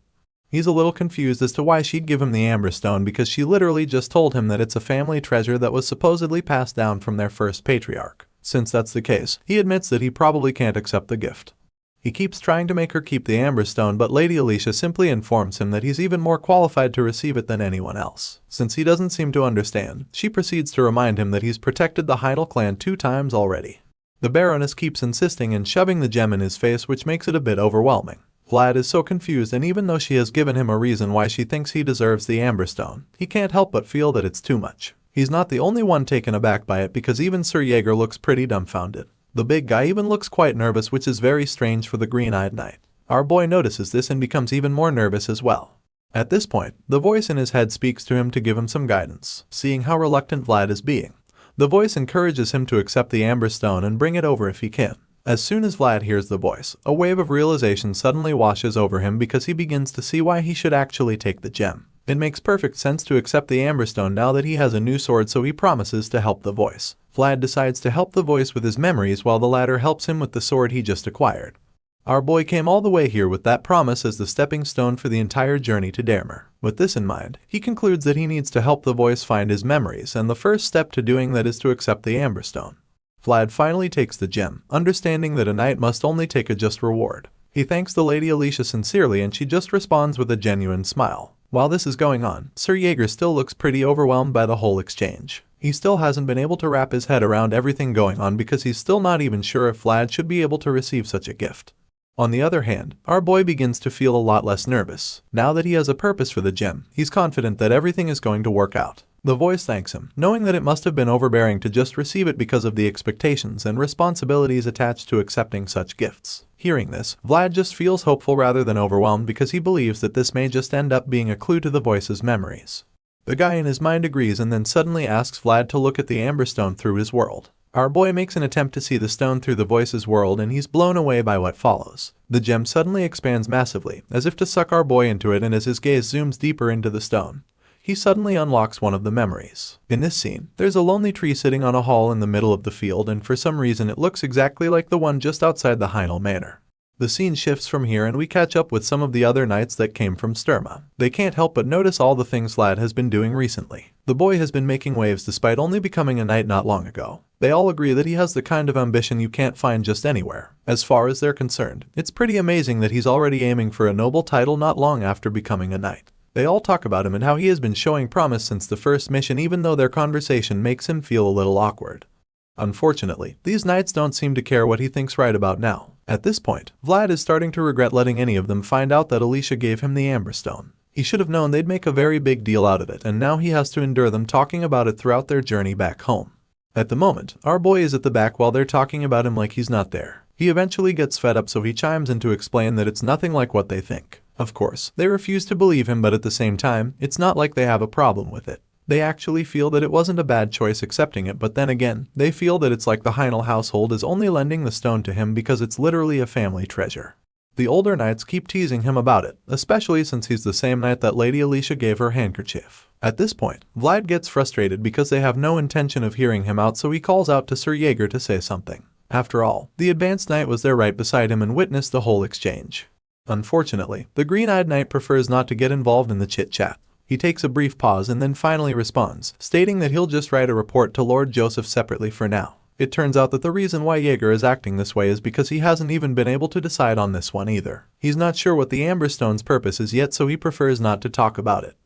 He's a little confused as to why she'd give him the Amber Stone, because she literally just told him that it's a family treasure that was supposedly passed down from their first patriarch. Since that's the case, he admits that he probably can't accept the gift. He keeps trying to make her keep the Amber Stone, but Lady Alicia simply informs him that he's even more qualified to receive it than anyone else. Since he doesn't seem to understand, she proceeds to remind him that he's protected the Heidel clan 2 times already. The Baroness keeps insisting and shoving the gem in his face, which makes it a bit overwhelming. Vlad is so confused, and even though she has given him a reason why she thinks he deserves the Amber Stone, he can't help but feel that it's too much. He's not the only one taken aback by it, because even Sir Jaeger looks pretty dumbfounded. The big guy even looks quite nervous, which is very strange for the green-eyed knight. Our boy notices this and becomes even more nervous as well. At this point, the voice in his head speaks to him to give him some guidance. Seeing how reluctant Vlad is being, the voice encourages him to accept the Amber Stone and bring it over if he can. As soon as Vlad hears the voice, a wave of realization suddenly washes over him, because he begins to see why he should actually take the gem. It makes perfect sense to accept the Amber Stone now that he has a new sword, so he promises to help the voice. Vlad decides to help the voice with his memories while the latter helps him with the sword he just acquired. Our boy came all the way here with that promise as the stepping stone for the entire journey to Daremer. With this in mind, he concludes that he needs to help the voice find his memories, and the first step to doing that is to accept the Amber Stone. Vlad finally takes the gem, understanding that a knight must only take a just reward. He thanks the Lady Alicia sincerely, and she just responds with a genuine smile. While this is going on, Sir Jaeger still looks pretty overwhelmed by the whole exchange. He still hasn't been able to wrap his head around everything going on, because he's still not even sure if Vlad should be able to receive such a gift. On the other hand, our boy begins to feel a lot less nervous. Now that he has a purpose for the gem, he's confident that everything is going to work out. The voice thanks him, knowing that it must have been overbearing to just receive it because of the expectations and responsibilities attached to accepting such gifts. Hearing this, Vlad just feels hopeful rather than overwhelmed, because he believes that this may just end up being a clue to the voice's memories. The guy in his mind agrees and then suddenly asks Vlad to look at the Amber Stone through his world. Our boy makes an attempt to see the stone through the voice's world, and he's blown away by what follows. The gem suddenly expands massively, as if to suck our boy into it, and as his gaze zooms deeper into the stone, he suddenly unlocks one of the memories. In this scene, there's a lonely tree sitting on a hall in the middle of the field, and for some reason it looks exactly like the one just outside the Heidel Manor. The scene shifts from here and we catch up with some of the other knights that came from Sturma. They can't help but notice all the things Vlad has been doing recently. The boy has been making waves despite only becoming a knight not long ago. They all agree that he has the kind of ambition you can't find just anywhere. As far as they're concerned, it's pretty amazing that he's already aiming for a noble title not long after becoming a knight. They all talk about him and how he has been showing promise since the first mission, even though their conversation makes him feel a little awkward. Unfortunately, these knights don't seem to care what he thinks right about now. At this point, Vlad is starting to regret letting any of them find out that Alicia gave him the Amber Stone. He should have known they'd make a very big deal out of it, and now he has to endure them talking about it throughout their journey back home. At the moment, our boy is at the back while they're talking about him like he's not there. He eventually gets fed up, so he chimes in to explain that it's nothing like what they think. Of course, they refuse to believe him, but at the same time, it's not like they have a problem with it. They actually feel that it wasn't a bad choice accepting it, but then again, they feel that it's like the Heidel household is only lending the stone to him because it's literally a family treasure. The older knights keep teasing him about it, especially since he's the same knight that Lady Alicia gave her handkerchief. At this point, Vlad gets frustrated because they have no intention of hearing him out, so he calls out to Sir Jaeger to say something. After all, the advanced knight was there right beside him and witnessed the whole exchange. Unfortunately, the green-eyed knight prefers not to get involved in the chit-chat. He takes a brief pause and then finally responds, stating that he'll just write a report to Lord Joseph separately for now. It turns out that the reason why Jaeger is acting this way is because he hasn't even been able to decide on this one either. He's not sure what the Amber Stone's purpose is yet, so he prefers not to talk about it.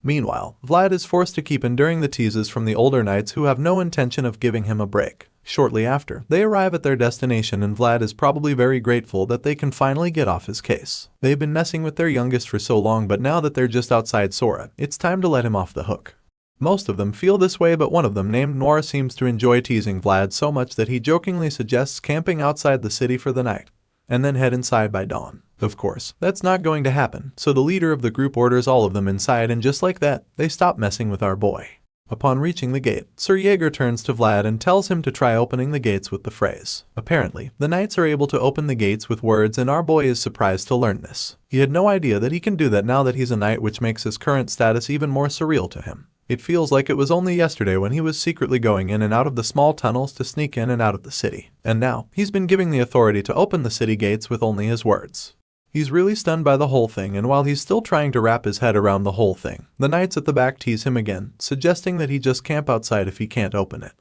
Meanwhile, Vlad is forced to keep enduring the teases from the older knights who have no intention of giving him a break. Shortly after, they arrive at their destination, and Vlad is probably very grateful that they can finally get off his case. They've been messing with their youngest for so long, but now that they're just outside Sora, it's time to let him off the hook. Most of them feel this way, but one of them, named Noir, seems to enjoy teasing Vlad so much that he jokingly suggests camping outside the city for the night, and then head inside by dawn. Of course, that's not going to happen, so the leader of the group orders all of them inside, and just like that, they stop messing with our boy. Upon reaching the gate, Sir Jaeger turns to Vlad and tells him to try opening the gates with the phrase. Apparently, the knights are able to open the gates with words, and our boy is surprised to learn this. He had no idea that he can do that now that he's a knight, which makes his current status even more surreal to him. It feels like it was only yesterday when he was secretly going in and out of the small tunnels to sneak in and out of the city. And now, he's been given the authority to open the city gates with only his words. He's really stunned by the whole thing, and while he's still trying to wrap his head around the whole thing, the knights at the back tease him again, suggesting that he just camp outside if he can't open it.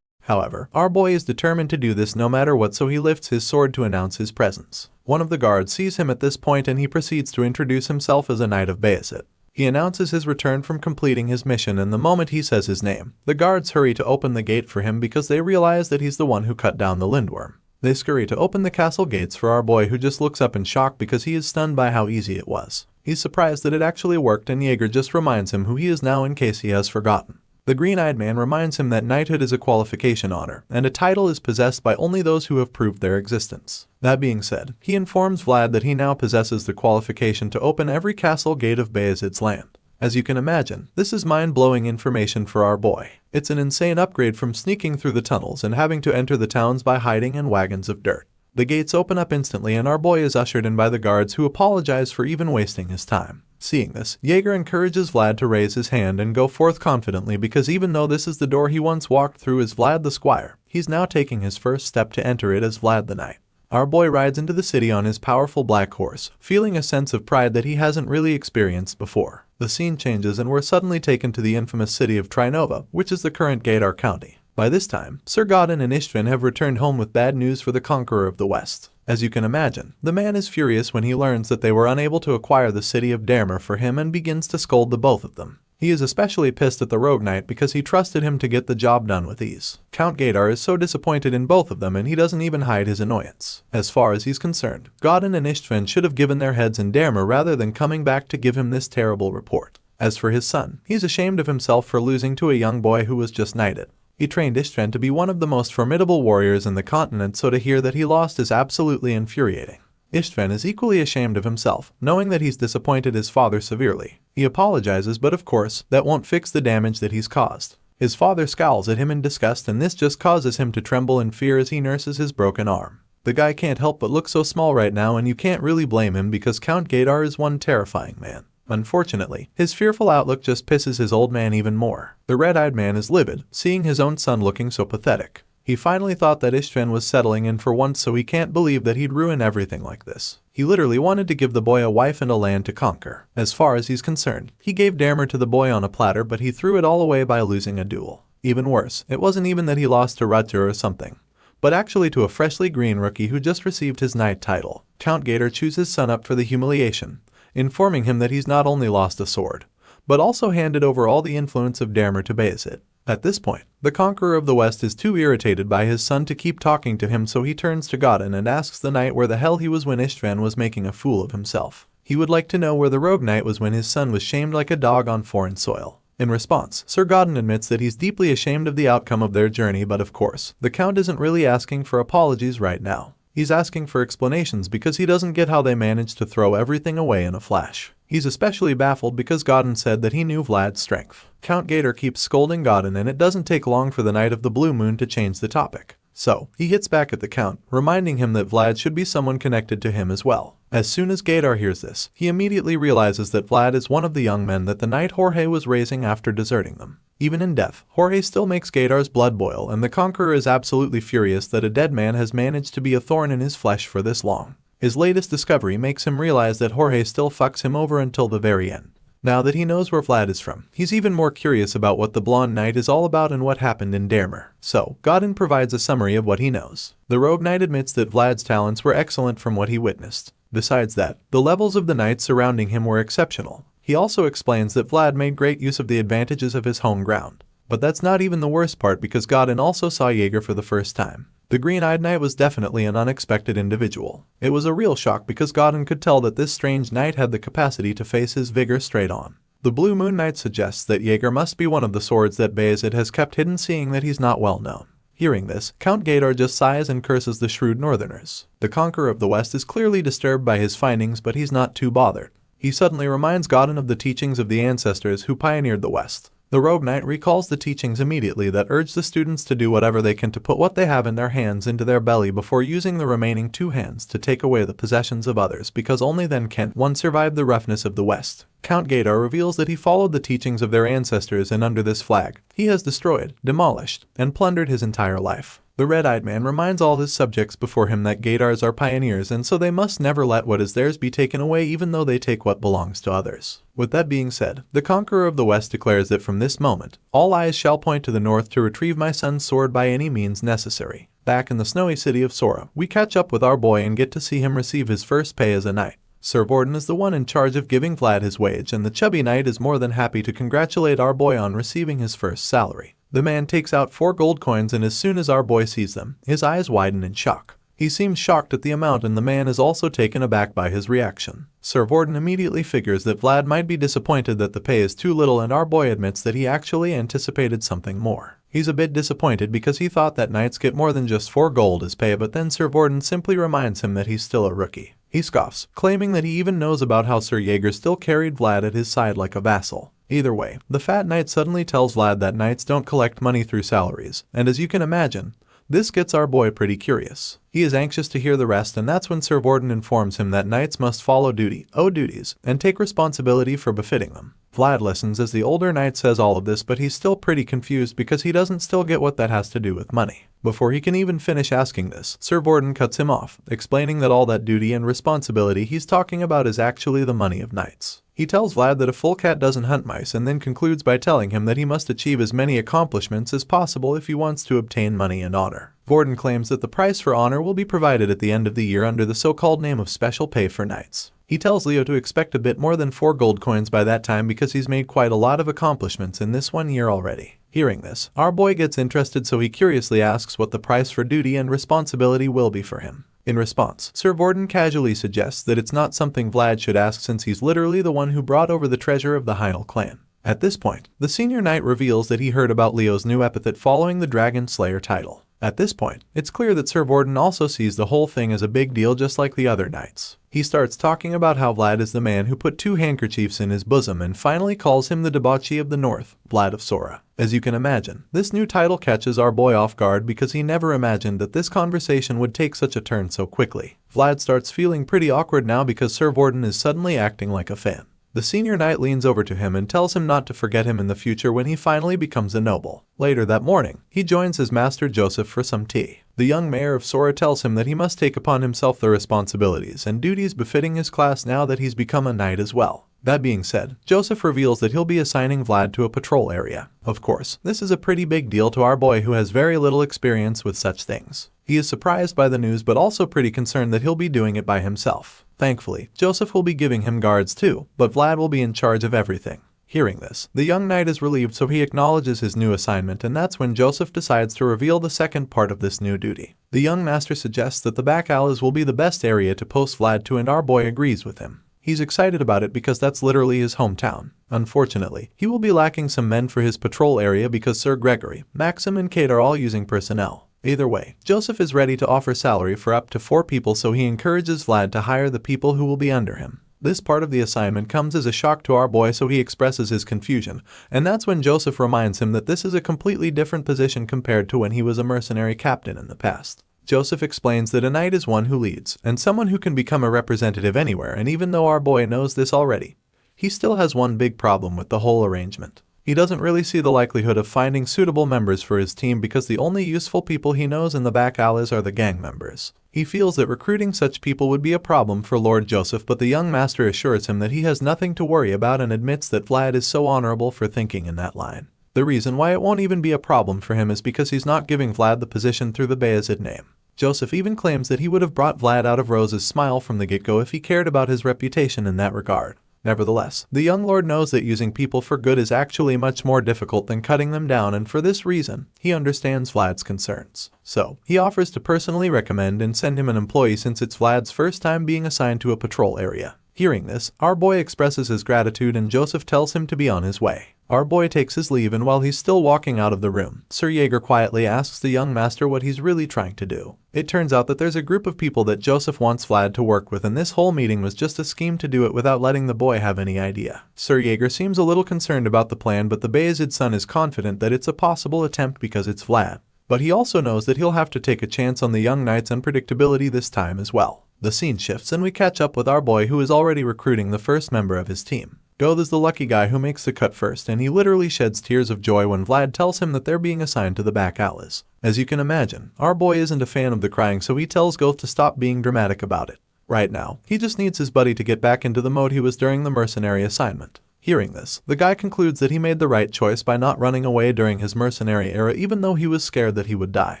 However, our boy is determined to do this no matter what, so he lifts his sword to announce his presence. One of the guards sees him at this point and he proceeds to introduce himself as a knight of Bayezid. He announces his return from completing his mission, and the moment he says his name, the guards hurry to open the gate for him because they realize that he's the one who cut down the lindworm. They scurry to open the castle gates for our boy, who just looks up in shock because he is stunned by how easy it was. He's surprised that it actually worked, and Jaeger just reminds him who he is now in case he has forgotten. The green-eyed man reminds him that knighthood is a qualification honor, and a title is possessed by only those who have proved their existence. That being said, he informs Vlad that he now possesses the qualification to open every castle gate of Bayezid's land. As you can imagine, this is mind-blowing information for our boy. It's an insane upgrade from sneaking through the tunnels and having to enter the towns by hiding in wagons of dirt. The gates open up instantly and our boy is ushered in by the guards, who apologize for even wasting his time. Seeing this, Jaeger encourages Vlad to raise his hand and go forth confidently, because even though this is the door he once walked through as Vlad the Squire, he's now taking his first step to enter it as Vlad the Knight. Our boy rides into the city on his powerful black horse, feeling a sense of pride that he hasn't really experienced before. The scene changes and we're suddenly taken to the infamous city of Trinova, which is the current Gaidar County. By this time, Sir Godin and Ishtvan have returned home with bad news for the conqueror of the West. As you can imagine, the man is furious when he learns that they were unable to acquire the city of Dermer for him and begins to scold the both of them. He is especially pissed at the rogue knight because he trusted him to get the job done with ease. Count Gaidar is so disappointed in both of them and he doesn't even hide his annoyance. As far as he's concerned, Godin and Ishtvan should have given their heads in Dermer rather than coming back to give him this terrible report. As for his son, he's ashamed of himself for losing to a young boy who was just knighted. He trained Ishtvan to be one of the most formidable warriors in the continent, so to hear that he lost is absolutely infuriating. Ishtvan is equally ashamed of himself, knowing that he's disappointed his father severely. He apologizes, but of course, that won't fix the damage that he's caused. His father scowls at him in disgust, and this just causes him to tremble in fear as he nurses his broken arm. The guy can't help but look so small right now, and you can't really blame him because Count Gaidar is one terrifying man. Unfortunately, his fearful outlook just pisses his old man even more. The red-eyed man is livid, seeing his own son looking so pathetic. He finally thought that Ishtvan was settling in for once, so he can't believe that he'd ruin everything like this. He literally wanted to give the boy a wife and a land to conquer. As far as he's concerned, he gave Dermer to the boy on a platter, but he threw it all away by losing a duel. Even worse, it wasn't even that he lost to Rutger or something, but actually to a freshly green rookie who just received his knight title. Count Gaidar chews his son up for the humiliation, informing him that he's not only lost a sword, but also handed over all the influence of Dermer to Bayezid. At this point, the conqueror of the West is too irritated by his son to keep talking to him, so he turns to Godin and asks the knight where the hell he was when Ishtvan was making a fool of himself. He would like to know where the rogue knight was when his son was shamed like a dog on foreign soil. In response, Sir Godin admits that he's deeply ashamed of the outcome of their journey, but of course, the Count isn't really asking for apologies right now. He's asking for explanations because he doesn't get how they managed to throw everything away in a flash. He's especially baffled because Godin said that he knew Vlad's strength. Count Gaidar keeps scolding Godin, and it doesn't take long for the Knight of the Blue Moon to change the topic. So, he hits back at the Count, reminding him that Vlad should be someone connected to him as well. As soon as Gaidar hears this, he immediately realizes that Vlad is one of the young men that the Knight Jorge was raising after deserting them. Even in death, Jorge still makes Gaidar's blood boil, and the Conqueror is absolutely furious that a dead man has managed to be a thorn in his flesh for this long. His latest discovery makes him realize that Jorge still fucks him over until the very end. Now that he knows where Vlad is from, he's even more curious about what the Blonde Knight is all about and what happened in Dermer. So, Godin provides a summary of what he knows. The Rogue Knight admits that Vlad's talents were excellent from what he witnessed. Besides that, the levels of the knights surrounding him were exceptional. He also explains that Vlad made great use of the advantages of his home ground. But that's not even the worst part, because Godin also saw Jaeger for the first time. The green-eyed knight was definitely an unexpected individual. It was a real shock because Godin could tell that this strange knight had the capacity to face his vigor straight on. The Blue Moon Knight suggests that Jaeger must be one of the swords that Bayezid has kept hidden, seeing that he's not well known. Hearing this, Count Gaidar just sighs and curses the shrewd northerners. The Conqueror of the West is clearly disturbed by his findings, but he's not too bothered. He suddenly reminds Godin of the teachings of the ancestors who pioneered the West. The rogue knight recalls the teachings immediately that urge the students to do whatever they can to put what they have in their hands into their belly before using the remaining 2 hands to take away the possessions of others, because only then can one survive the roughness of the West. Count Gaydar reveals that he followed the teachings of their ancestors, and under this flag, he has destroyed, demolished, and plundered his entire life. The red-eyed man reminds all his subjects before him that Gaydars are pioneers, and so they must never let what is theirs be taken away, even though they take what belongs to others. With that being said, the conqueror of the West declares that from this moment, all eyes shall point to the north to retrieve my son's sword by any means necessary. Back in the snowy city of Sora, we catch up with our boy and get to see him receive his first pay as a knight. Sir Vorden is the one in charge of giving Vlad his wage, and the chubby knight is more than happy to congratulate our boy on receiving his first salary. The man takes out 4 gold coins, and as soon as our boy sees them, his eyes widen in shock. He seems shocked at the amount, and the man is also taken aback by his reaction. Sir Vorden immediately figures that Vlad might be disappointed that the pay is too little, and our boy admits that he actually anticipated something more. He's a bit disappointed because he thought that knights get more than just 4 gold as pay, but then Sir Vorden simply reminds him that he's still a rookie. He scoffs, claiming that he even knows about how Sir Jaeger still carried Vlad at his side like a vassal. Either way, the fat knight suddenly tells Vlad that knights don't collect money through salaries, and as you can imagine, this gets our boy pretty curious. He is anxious to hear the rest, and that's when Sir Vorden informs him that knights must follow duty, owe duties, and take responsibility for befitting them. Vlad listens as the older knight says all of this, but he's still pretty confused because he doesn't still get what that has to do with money. Before he can even finish asking this, Sir Vorden cuts him off, explaining that all that duty and responsibility he's talking about is actually the money of knights. He tells Vlad that a full cat doesn't hunt mice, and then concludes by telling him that he must achieve as many accomplishments as possible if he wants to obtain money and honor. Vorden claims that the price for honor will be provided at the end of the year under the so-called name of special pay for knights. He tells Leo to expect a bit more than 4 gold coins by that time because he's made quite a lot of accomplishments in this 1 year already. Hearing this, our boy gets interested, so he curiously asks what the price for duty and responsibility will be for him. In response, Sir Vorden casually suggests that it's not something Vlad should ask since he's literally the one who brought over the treasure of the Hynel clan. At this point, the senior knight reveals that he heard about Leo's new epithet following the Dragon Slayer title. At this point, it's clear that Sir Vorden also sees the whole thing as a big deal, just like the other knights. He starts talking about how Vlad is the man who put 2 handkerchiefs in his bosom and finally calls him the debauchee of the north, Vlad of Sora. As you can imagine, this new title catches our boy off guard because he never imagined that this conversation would take such a turn so quickly. Vlad starts feeling pretty awkward now because Sir Vorden is suddenly acting like a fan. The senior knight leans over to him and tells him not to forget him in the future when he finally becomes a noble. Later that morning, he joins his master Joseph for some tea. The young mayor of Sora tells him that he must take upon himself the responsibilities and duties befitting his class now that he's become a knight as well. That being said, Joseph reveals that he'll be assigning Vlad to a patrol area. Of course, this is a pretty big deal to our boy who has very little experience with such things. He is surprised by the news but also pretty concerned that he'll be doing it by himself. Thankfully, Joseph will be giving him guards too, but Vlad will be in charge of everything. Hearing this, the young knight is relieved, so he acknowledges his new assignment, and that's when Joseph decides to reveal the second part of this new duty. The young master suggests that the back alleys will be the best area to post Vlad to, and our boy agrees with him. He's excited about it because that's literally his hometown. Unfortunately, he will be lacking some men for his patrol area because Sir Gregory, Maxim, and Kate are all using personnel. Either way, Joseph is ready to offer salary for up to 4 people, so he encourages Vlad to hire the people who will be under him. This part of the assignment comes as a shock to our boy, so he expresses his confusion, and that's when Joseph reminds him that this is a completely different position compared to when he was a mercenary captain in the past. Joseph explains that a knight is one who leads, and someone who can become a representative anywhere, and even though our boy knows this already, he still has one big problem with the whole arrangement. He doesn't really see the likelihood of finding suitable members for his team because the only useful people he knows in the back alleys are the gang members. He feels that recruiting such people would be a problem for Lord Joseph, but the young master assures him that he has nothing to worry about and admits that Vlad is so honorable for thinking in that line. The reason why it won't even be a problem for him is because he's not giving Vlad the position through the Bayezid name. Joseph even claims that he would have brought Vlad out of Rose's smile from the get-go if he cared about his reputation in that regard. Nevertheless, the young lord knows that using people for good is actually much more difficult than cutting them down, and for this reason, he understands Vlad's concerns. So, he offers to personally recommend and send him an employee since it's Vlad's first time being assigned to a patrol area. Hearing this, our boy expresses his gratitude and Joseph tells him to be on his way. Our boy takes his leave, and while he's still walking out of the room, Sir Jaeger quietly asks the young master what he's really trying to do. It turns out that there's a group of people that Joseph wants Vlad to work with, and this whole meeting was just a scheme to do it without letting the boy have any idea. Sir Jaeger seems a little concerned about the plan, but the Bayezid's son is confident that it's a possible attempt because it's Vlad. But he also knows that he'll have to take a chance on the young knight's unpredictability this time as well. The scene shifts and we catch up with our boy, who is already recruiting the first member of his team. Goth is the lucky guy who makes the cut first, and he literally sheds tears of joy when Vlad tells him that they're being assigned to the back alleys. As you can imagine, our boy isn't a fan of the crying, so he tells Goth to stop being dramatic about it. Right now, he just needs his buddy to get back into the mode he was during the mercenary assignment. Hearing this, the guy concludes that he made the right choice by not running away during his mercenary era, even though he was scared that he would die.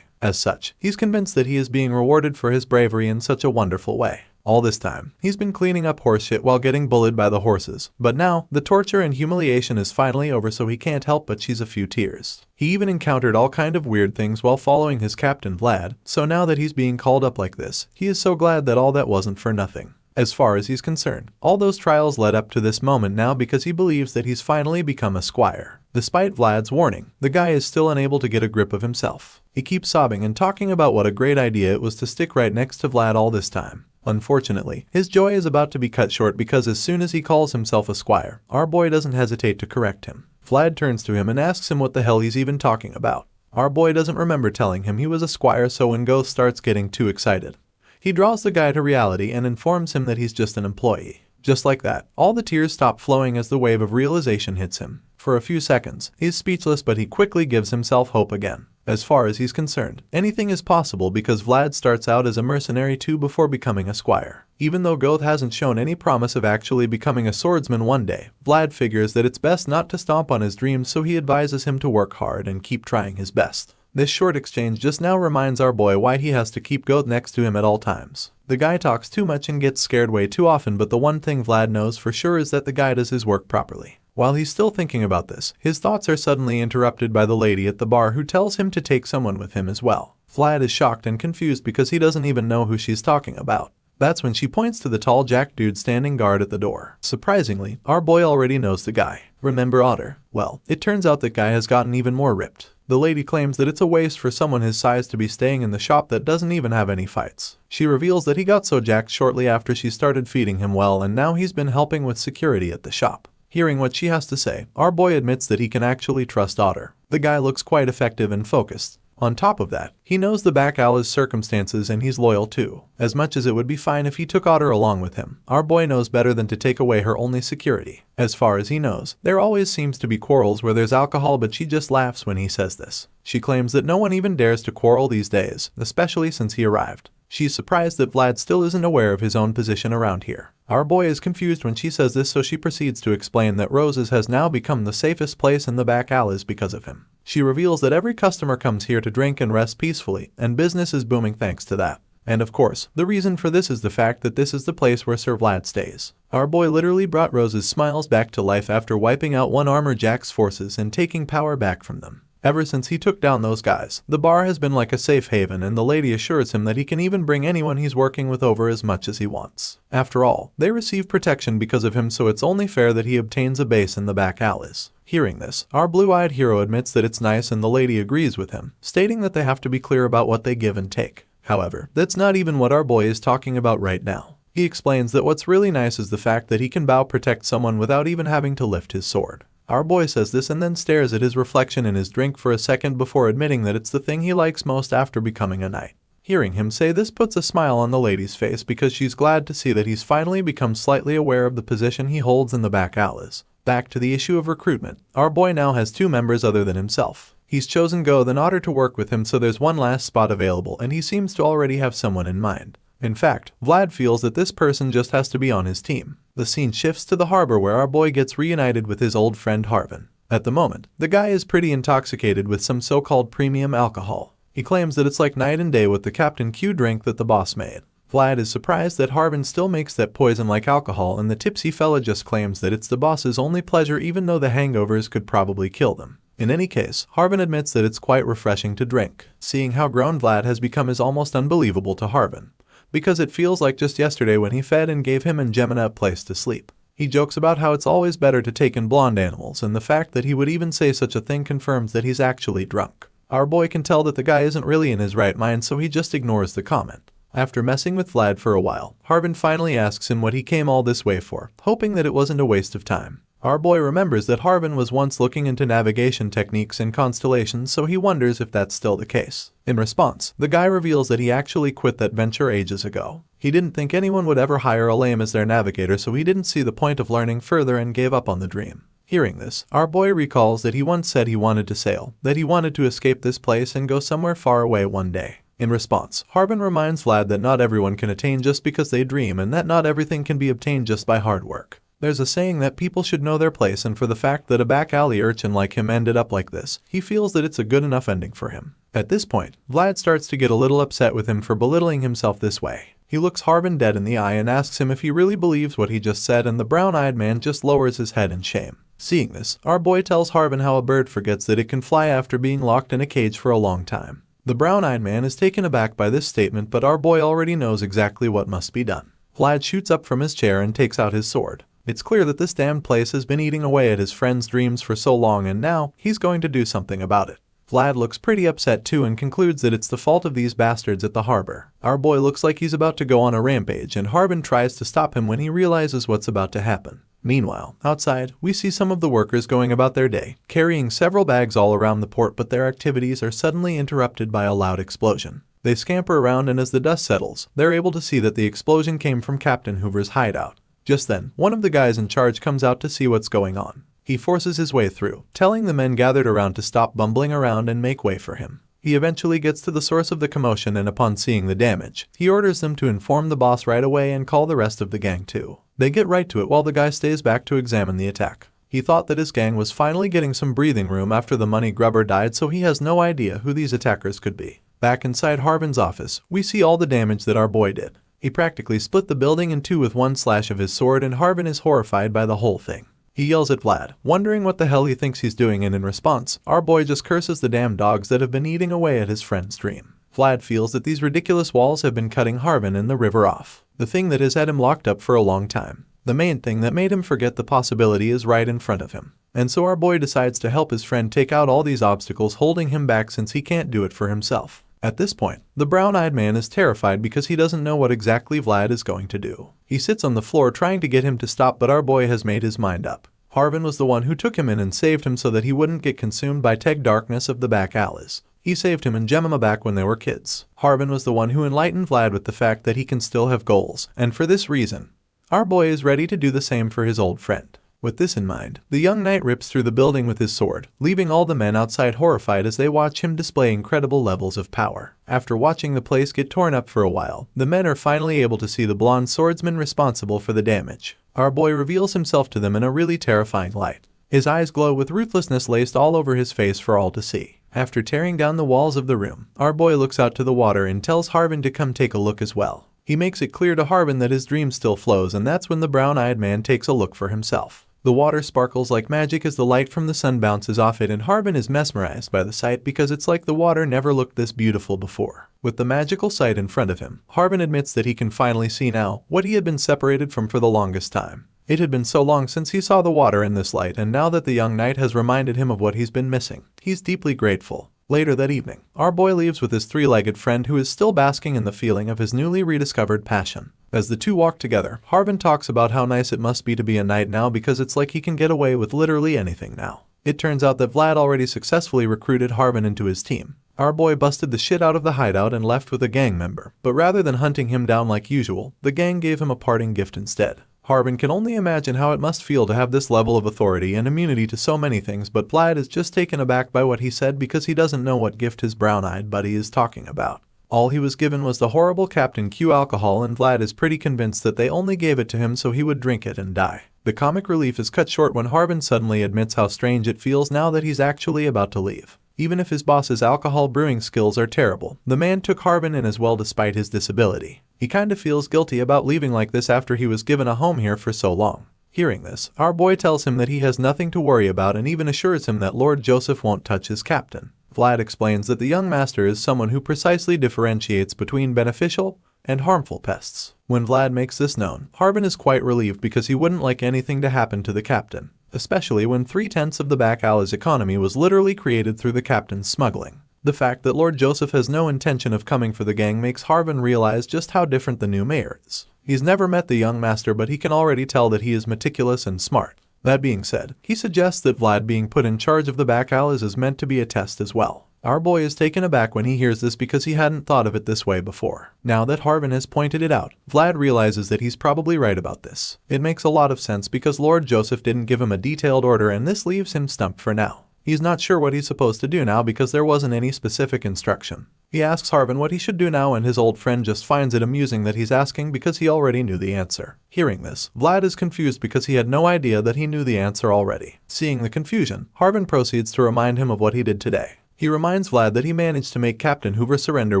As such, he's convinced that he is being rewarded for his bravery in such a wonderful way. All this time, he's been cleaning up horseshit while getting bullied by the horses, but now, the torture and humiliation is finally over, so he can't help but shed a few tears. He even encountered all kind of weird things while following his captain Vlad, so now that he's being called up like this, he is so glad that all that wasn't for nothing. As far as he's concerned, all those trials led up to this moment now because he believes that he's finally become a squire. Despite Vlad's warning, the guy is still unable to get a grip of himself. He keeps sobbing and talking about what a great idea it was to stick right next to Vlad all this time. Unfortunately, his joy is about to be cut short because as soon as he calls himself a squire, our boy doesn't hesitate to correct him. Vlad turns to him and asks him what the hell he's even talking about. Our boy doesn't remember telling him he was a squire, so when Goth starts getting too excited, he draws the guy to reality and informs him that he's just an employee. Just like that, all the tears stop flowing as the wave of realization hits him. For a few seconds, he's speechless, but he quickly gives himself hope again. As far as he's concerned, anything is possible because Vlad starts out as a mercenary too before becoming a squire. Even though Goth hasn't shown any promise of actually becoming a swordsman one day, Vlad figures that it's best not to stomp on his dreams, so he advises him to work hard and keep trying his best. This short exchange just now reminds our boy why he has to keep Goth next to him at all times. The guy talks too much and gets scared way too often, but the one thing Vlad knows for sure is that the guy does his work properly. While he's still thinking about this, his thoughts are suddenly interrupted by the lady at the bar who tells him to take someone with him as well. Vlad is shocked and confused because he doesn't even know who she's talking about. That's when she points to the tall Jack dude standing guard at the door. Surprisingly, our boy already knows the guy. Remember Otter? Well, it turns out that guy has gotten even more ripped. The lady claims that it's a waste for someone his size to be staying in the shop that doesn't even have any fights. She reveals that he got so jacked shortly after she started feeding him well, and now he's been helping with security at the shop. Hearing what she has to say, our boy admits that he can actually trust Otter. The guy looks quite effective and focused. On top of that, he knows the back alley's circumstances and he's loyal too. As much as it would be fine if he took Otter along with him, our boy knows better than to take away her only security. As far as he knows, there always seems to be quarrels where there's alcohol, but she just laughs when he says this. She claims that no one even dares to quarrel these days, especially since he arrived. She's surprised that Vlad still isn't aware of his own position around here. Our boy is confused when she says this, so she proceeds to explain that Rose's has now become the safest place in the back alleys because of him. She reveals that every customer comes here to drink and rest peacefully, and business is booming thanks to that. And of course, the reason for this is the fact that this is the place where Sir Vlad stays. Our boy literally brought Rose's smiles back to life after wiping out one Armor Jack's forces and taking power back from them. Ever since he took down those guys, the bar has been like a safe haven, and the lady assures him that he can even bring anyone he's working with over as much as he wants. After all, they receive protection because of him, so it's only fair that he obtains a base in the back alleys. Hearing this, our blue-eyed hero admits that it's nice, and the lady agrees with him, stating that they have to be clear about what they give and take. However, that's not even what our boy is talking about right now. He explains that what's really nice is the fact that he can protect someone without even having to lift his sword. Our boy says this and then stares at his reflection in his drink for a second before admitting that it's the thing he likes most after becoming a knight. Hearing him say this puts a smile on the lady's face because she's glad to see that he's finally become slightly aware of the position he holds in the back alleys. Back to the issue of recruitment, our boy now has two members other than himself. He's chosen Goth and Otter to work with him, so there's one last spot available, and he seems to already have someone in mind. In fact, Vlad feels that this person just has to be on his team. The scene shifts to the harbor where our boy gets reunited with his old friend Harvin. At the moment, the guy is pretty intoxicated with some so-called premium alcohol. He claims that it's like night and day with the Captain Q drink that the boss made. Vlad is surprised that Harvin still makes that poison like alcohol, and the tipsy fella just claims that it's the boss's only pleasure, even though the hangovers could probably kill them. In any case, Harvin admits that it's quite refreshing to drink. Seeing how grown Vlad has become is almost unbelievable to Harvin. because it feels like just yesterday when he fed and gave him and Gemina a place to sleep. He jokes about how it's always better to take in blonde animals, and the fact that he would even say such a thing confirms that he's actually drunk. Our boy can tell that the guy isn't really in his right mind, so he just ignores the comment. After messing with Vlad for a while, Harbin finally asks him what he came all this way for, hoping that it wasn't a waste of time. Our boy remembers that Harbin was once looking into navigation techniques and constellations, so he wonders if that's still the case. In response, the guy reveals that he actually quit that venture ages ago. He didn't think anyone would ever hire a lame as their navigator, so he didn't see the point of learning further and gave up on the dream. Hearing this, our boy recalls that he once said he wanted to sail, that he wanted to escape this place and go somewhere far away one day. In response, Harbin reminds Vlad that not everyone can attain just because they dream, and that not everything can be obtained just by hard work. There's a saying that people should know their place, and for the fact that a back alley urchin like him ended up like this, he feels that it's a good enough ending for him. At this point, Vlad starts to get a little upset with him for belittling himself this way. He looks Harbin dead in the eye and asks him if he really believes what he just said, and the brown-eyed man just lowers his head in shame. Seeing this, our boy tells Harbin how a bird forgets that it can fly after being locked in a cage for a long time. The brown-eyed man is taken aback by this statement, but our boy already knows exactly what must be done. Vlad shoots up from his chair and takes out his sword. It's clear that this damned place has been eating away at his friend's dreams for so long, and now he's going to do something about it. Vlad looks pretty upset too and concludes that it's the fault of these bastards at the harbor. Our boy looks like he's about to go on a rampage, and Harbin tries to stop him when he realizes what's about to happen. Meanwhile, outside, we see some of the workers going about their day, carrying several bags all around the port, but their activities are suddenly interrupted by a loud explosion. They scamper around, and as the dust settles, they're able to see that the explosion came from Captain Hoover's hideout. Just then, one of the guys in charge comes out to see what's going on. He forces his way through, telling the men gathered around to stop bumbling around and make way for him. He eventually gets to the source of the commotion, and upon seeing the damage, he orders them to inform the boss right away and call the rest of the gang too. They get right to it while the guy stays back to examine the attack. He thought that his gang was finally getting some breathing room after the money grubber died, so he has no idea who these attackers could be. Back inside Harbin's office, we see all the damage that our boy did. He practically split the building in two with one slash of his sword, and Harbin is horrified by the whole thing. He yells at Vlad, wondering what the hell he thinks he's doing, and in response, our boy just curses the damn dogs that have been eating away at his friend's dream. Vlad feels that these ridiculous walls have been cutting Harbin and the river off, the thing that has had him locked up for a long time. The main thing that made him forget the possibility is right in front of him. And so our boy decides to help his friend take out all these obstacles holding him back, since he can't do it for himself. At this point, the brown-eyed man is terrified because he doesn't know what exactly Vlad is going to do. He sits on the floor trying to get him to stop, but our boy has made his mind up. Harbin was the one who took him in and saved him so that he wouldn't get consumed by tech darkness of the back alleys. He saved him and Jemima back when they were kids. Harbin was the one who enlightened Vlad with the fact that he can still have goals, and for this reason, our boy is ready to do the same for his old friend. With this in mind, the young knight rips through the building with his sword, leaving all the men outside horrified as they watch him display incredible levels of power. After watching the place get torn up for a while, the men are finally able to see the blonde swordsman responsible for the damage. Our boy reveals himself to them in a really terrifying light. His eyes glow with ruthlessness laced all over his face for all to see. After tearing down the walls of the room, our boy looks out to the water and tells Harbin to come take a look as well. He makes it clear to Harbin that his dream still flows, and that's when the brown-eyed man takes a look for himself. The water sparkles like magic as the light from the sun bounces off it, and Harbin is mesmerized by the sight because it's like the water never looked this beautiful before. With the magical sight in front of him, Harbin admits that he can finally see now what he had been separated from for the longest time. It had been so long since he saw the water in this light, and now that the young knight has reminded him of what he's been missing, he's deeply grateful. Later that evening, our boy leaves with his three-legged friend who is still basking in the feeling of his newly rediscovered passion. As the two walk together, Harbin talks about how nice it must be to be a knight now because it's like he can get away with literally anything now. It turns out that Vlad already successfully recruited Harbin into his team. Our boy busted the shit out of the hideout and left with a gang member, but rather than hunting him down like usual, the gang gave him a parting gift instead. Harbin can only imagine how it must feel to have this level of authority and immunity to so many things, but Vlad is just taken aback by what he said because he doesn't know what gift his brown-eyed buddy is talking about. All he was given was the horrible Captain Q alcohol, and Vlad is pretty convinced that they only gave it to him so he would drink it and die. The comic relief is cut short when Harbin suddenly admits how strange it feels now that he's actually about to leave. Even if his boss's alcohol brewing skills are terrible, the man took Harbin in as well despite his disability. He kinda feels guilty about leaving like this after he was given a home here for so long. Hearing this, our boy tells him that he has nothing to worry about and even assures him that Lord Joseph won't touch his captain. Vlad explains that the young master is someone who precisely differentiates between beneficial and harmful pests. When Vlad makes this known, Harbin is quite relieved because he wouldn't like anything to happen to the captain, especially when 3/10 of the back alley's economy was literally created through the captain's smuggling. The fact that Lord Joseph has no intention of coming for the gang makes Harbin realize just how different the new mayor is. He's never met the young master, but he can already tell that he is meticulous and smart. That being said, he suggests that Vlad being put in charge of the back alleys is meant to be a test as well. Our boy is taken aback when he hears this because he hadn't thought of it this way before. Now that Harbin has pointed it out, Vlad realizes that he's probably right about this. It makes a lot of sense because Lord Joseph didn't give him a detailed order, and this leaves him stumped for now. He's not sure what he's supposed to do now because there wasn't any specific instruction. He asks Harbin what he should do now, and his old friend just finds it amusing that he's asking because he already knew the answer. Hearing this, Vlad is confused because he had no idea that he knew the answer already. Seeing the confusion, Harbin proceeds to remind him of what he did today. He reminds Vlad that he managed to make Captain Hoover surrender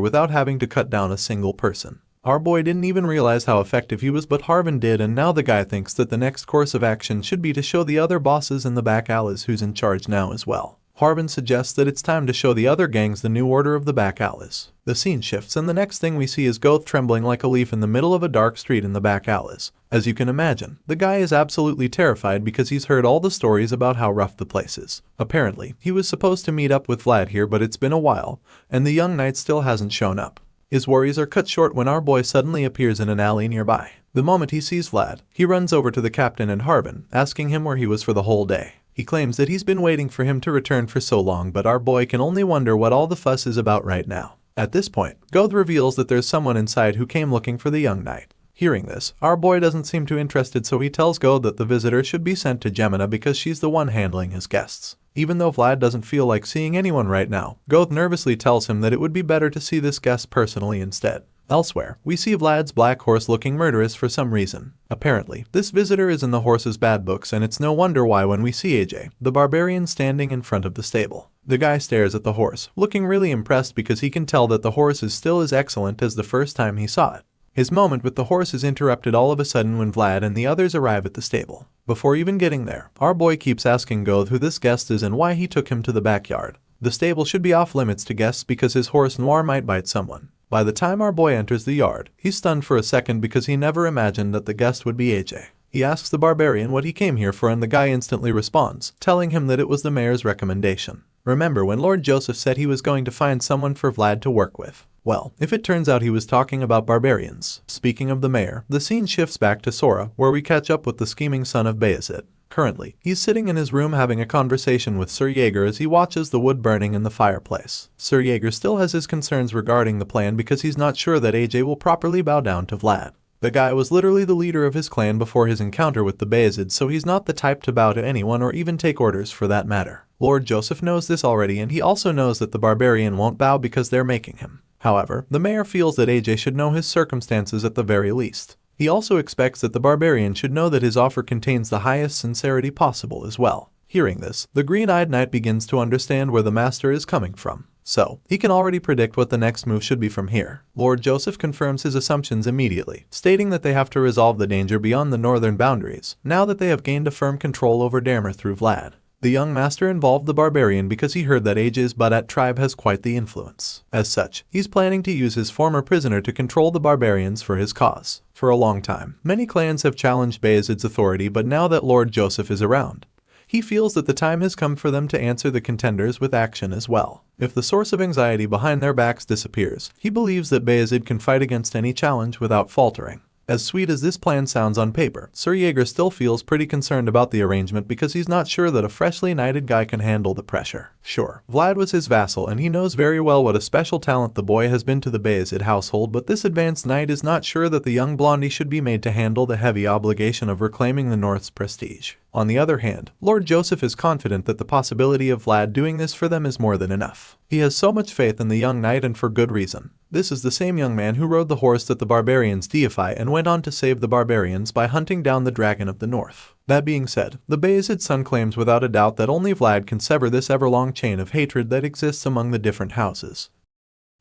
without having to cut down a single person. Our boy didn't even realize how effective he was, but Harbin did, and now the guy thinks that the next course of action should be to show the other bosses in the back alleys who's in charge now as well. Harbin suggests that it's time to show the other gangs the new order of the back alleys. The scene shifts, and the next thing we see is Goth trembling like a leaf in the middle of a dark street in the back alleys. As you can imagine, the guy is absolutely terrified because he's heard all the stories about how rough the place is. Apparently, he was supposed to meet up with Vlad here, but it's been a while, and the young knight still hasn't shown up. His worries are cut short when our boy suddenly appears in an alley nearby. The moment he sees Vlad, he runs over to the captain and Harbin, asking him where he was for the whole day. He claims that he's been waiting for him to return for so long, but our boy can only wonder what all the fuss is about right now. At this point, Goth reveals that there's someone inside who came looking for the young knight. Hearing this, our boy doesn't seem too interested, so he tells Goth that the visitor should be sent to Gemina because she's the one handling his guests. Even though Vlad doesn't feel like seeing anyone right now, Goth nervously tells him that it would be better to see this guest personally instead. Elsewhere, we see Vlad's black horse looking murderous for some reason. Apparently, this visitor is in the horse's bad books, and it's no wonder why when we see AJ, the barbarian, standing in front of the stable. The guy stares at the horse, looking really impressed because he can tell that the horse is still as excellent as the first time he saw it. His moment with the horse is interrupted all of a sudden when Vlad and the others arrive at the stable. Before even getting there, our boy keeps asking Goth who this guest is and why he took him to the backyard. The stable should be off limits to guests because his horse Noir might bite someone. By the time our boy enters the yard, he's stunned for a second because he never imagined that the guest would be AJ. He asks the barbarian what he came here for, and the guy instantly responds, telling him that it was the mayor's recommendation. Remember when Lord Joseph said he was going to find someone for Vlad to work with? Well, if it turns out he was talking about barbarians. Speaking of the mayor, the scene shifts back to Sora, where we catch up with the scheming son of Bayezid. Currently, he's sitting in his room having a conversation with Sir Jaeger as he watches the wood burning in the fireplace. Sir Jaeger still has his concerns regarding the plan because he's not sure that AJ will properly bow down to Vlad. The guy was literally the leader of his clan before his encounter with the Bayezid, so he's not the type to bow to anyone or even take orders for that matter. Lord Joseph knows this already, and he also knows that the barbarian won't bow because they're making him. However, the mayor feels that AJ should know his circumstances at the very least. He also expects that the barbarian should know that his offer contains the highest sincerity possible as well. Hearing this, the green-eyed knight begins to understand where the master is coming from. So, he can already predict what the next move should be from here. Lord Joseph confirms his assumptions immediately, stating that they have to resolve the danger beyond the northern boundaries, now that they have gained a firm control over Damer through Vlad. The young master involved the barbarian because he heard that AJ's Badat tribe has quite the influence. As such, he's planning to use his former prisoner to control the barbarians for his cause. For a long time, many clans have challenged Bayezid's authority, but now that Lord Joseph is around, he feels that the time has come for them to answer the contenders with action as well. If the source of anxiety behind their backs disappears, he believes that Bayezid can fight against any challenge without faltering. As sweet as this plan sounds on paper, Sir Jaeger still feels pretty concerned about the arrangement because he's not sure that a freshly knighted guy can handle the pressure. Sure, Vlad was his vassal and he knows very well what a special talent the boy has been to the Bayezid household, but this advanced knight is not sure that the young blondie should be made to handle the heavy obligation of reclaiming the North's prestige. On the other hand, Lord Joseph is confident that the possibility of Vlad doing this for them is more than enough. He has so much faith in the young knight, and for good reason. This is the same young man who rode the horse that the barbarians deify and went on to save the barbarians by hunting down the dragon of the north. That being said, the Bayezid son claims without a doubt that only Vlad can sever this ever-long chain of hatred that exists among the different houses.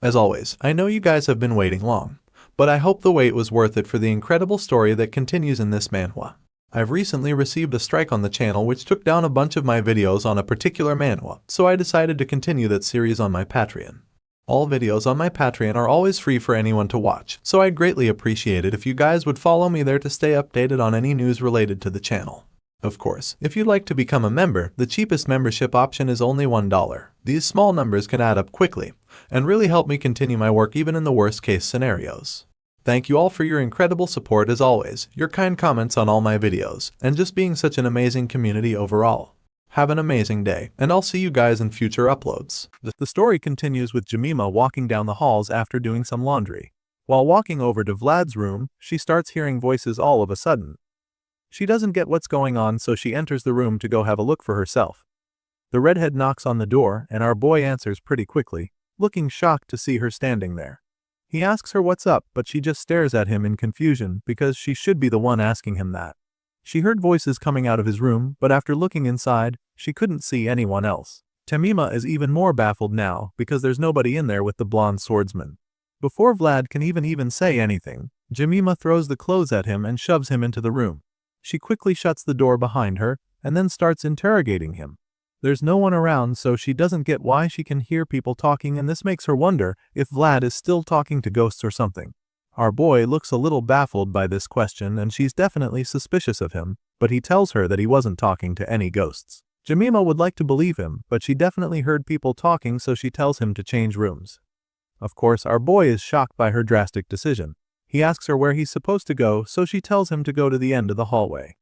As always, I know you guys have been waiting long, but I hope the wait was worth it for the incredible story that continues in this manhwa. I've recently received a strike on the channel which took down a bunch of my videos on a particular manhwa, so I decided to continue that series on my Patreon. All videos on my Patreon are always free for anyone to watch, so I'd greatly appreciate it if you guys would follow me there to stay updated on any news related to the channel. Of course, if you'd like to become a member, the cheapest membership option is only $1. These small numbers can add up quickly, and really help me continue my work even in the worst case scenarios. Thank you all for your incredible support as always, your kind comments on all my videos, and just being such an amazing community overall. Have an amazing day, and I'll see you guys in future uploads. The story continues with Jemima walking down the halls after doing some laundry. While walking over to Vlad's room, she starts hearing voices all of a sudden. She doesn't get what's going on, so she enters the room to go have a look for herself. The redhead knocks on the door, and our boy answers pretty quickly, looking shocked to see her standing there. He asks her what's up, but she just stares at him in confusion because she should be the one asking him that. She heard voices coming out of his room, but after looking inside, she couldn't see anyone else. Jemima is even more baffled now because there's nobody in there with the blonde swordsman. Before Vlad can even say anything, Jemima throws the clothes at him and shoves him into the room. She quickly shuts the door behind her and then starts interrogating him. There's no one around, so she doesn't get why she can hear people talking, and this makes her wonder if Vlad is still talking to ghosts or something. Our boy looks a little baffled by this question, and she's definitely suspicious of him, but he tells her that he wasn't talking to any ghosts. Jemima would like to believe him, but she definitely heard people talking, so she tells him to change rooms. Of course, our boy is shocked by her drastic decision. He asks her where he's supposed to go, so she tells him to go to the end of the hallway.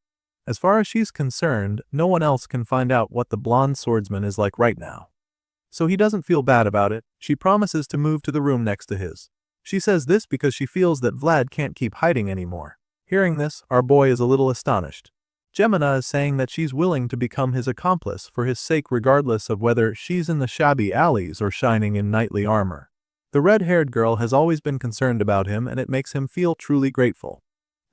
As far as she's concerned, no one else can find out what the blonde swordsman is like right now. So he doesn't feel bad about it. She promises to move to the room next to his. She says this because she feels that Vlad can't keep hiding anymore. Hearing this, our boy is a little astonished. Jemima is saying that she's willing to become his accomplice for his sake regardless of whether she's in the shabby alleys or shining in knightly armor. The red-haired girl has always been concerned about him, and it makes him feel truly grateful.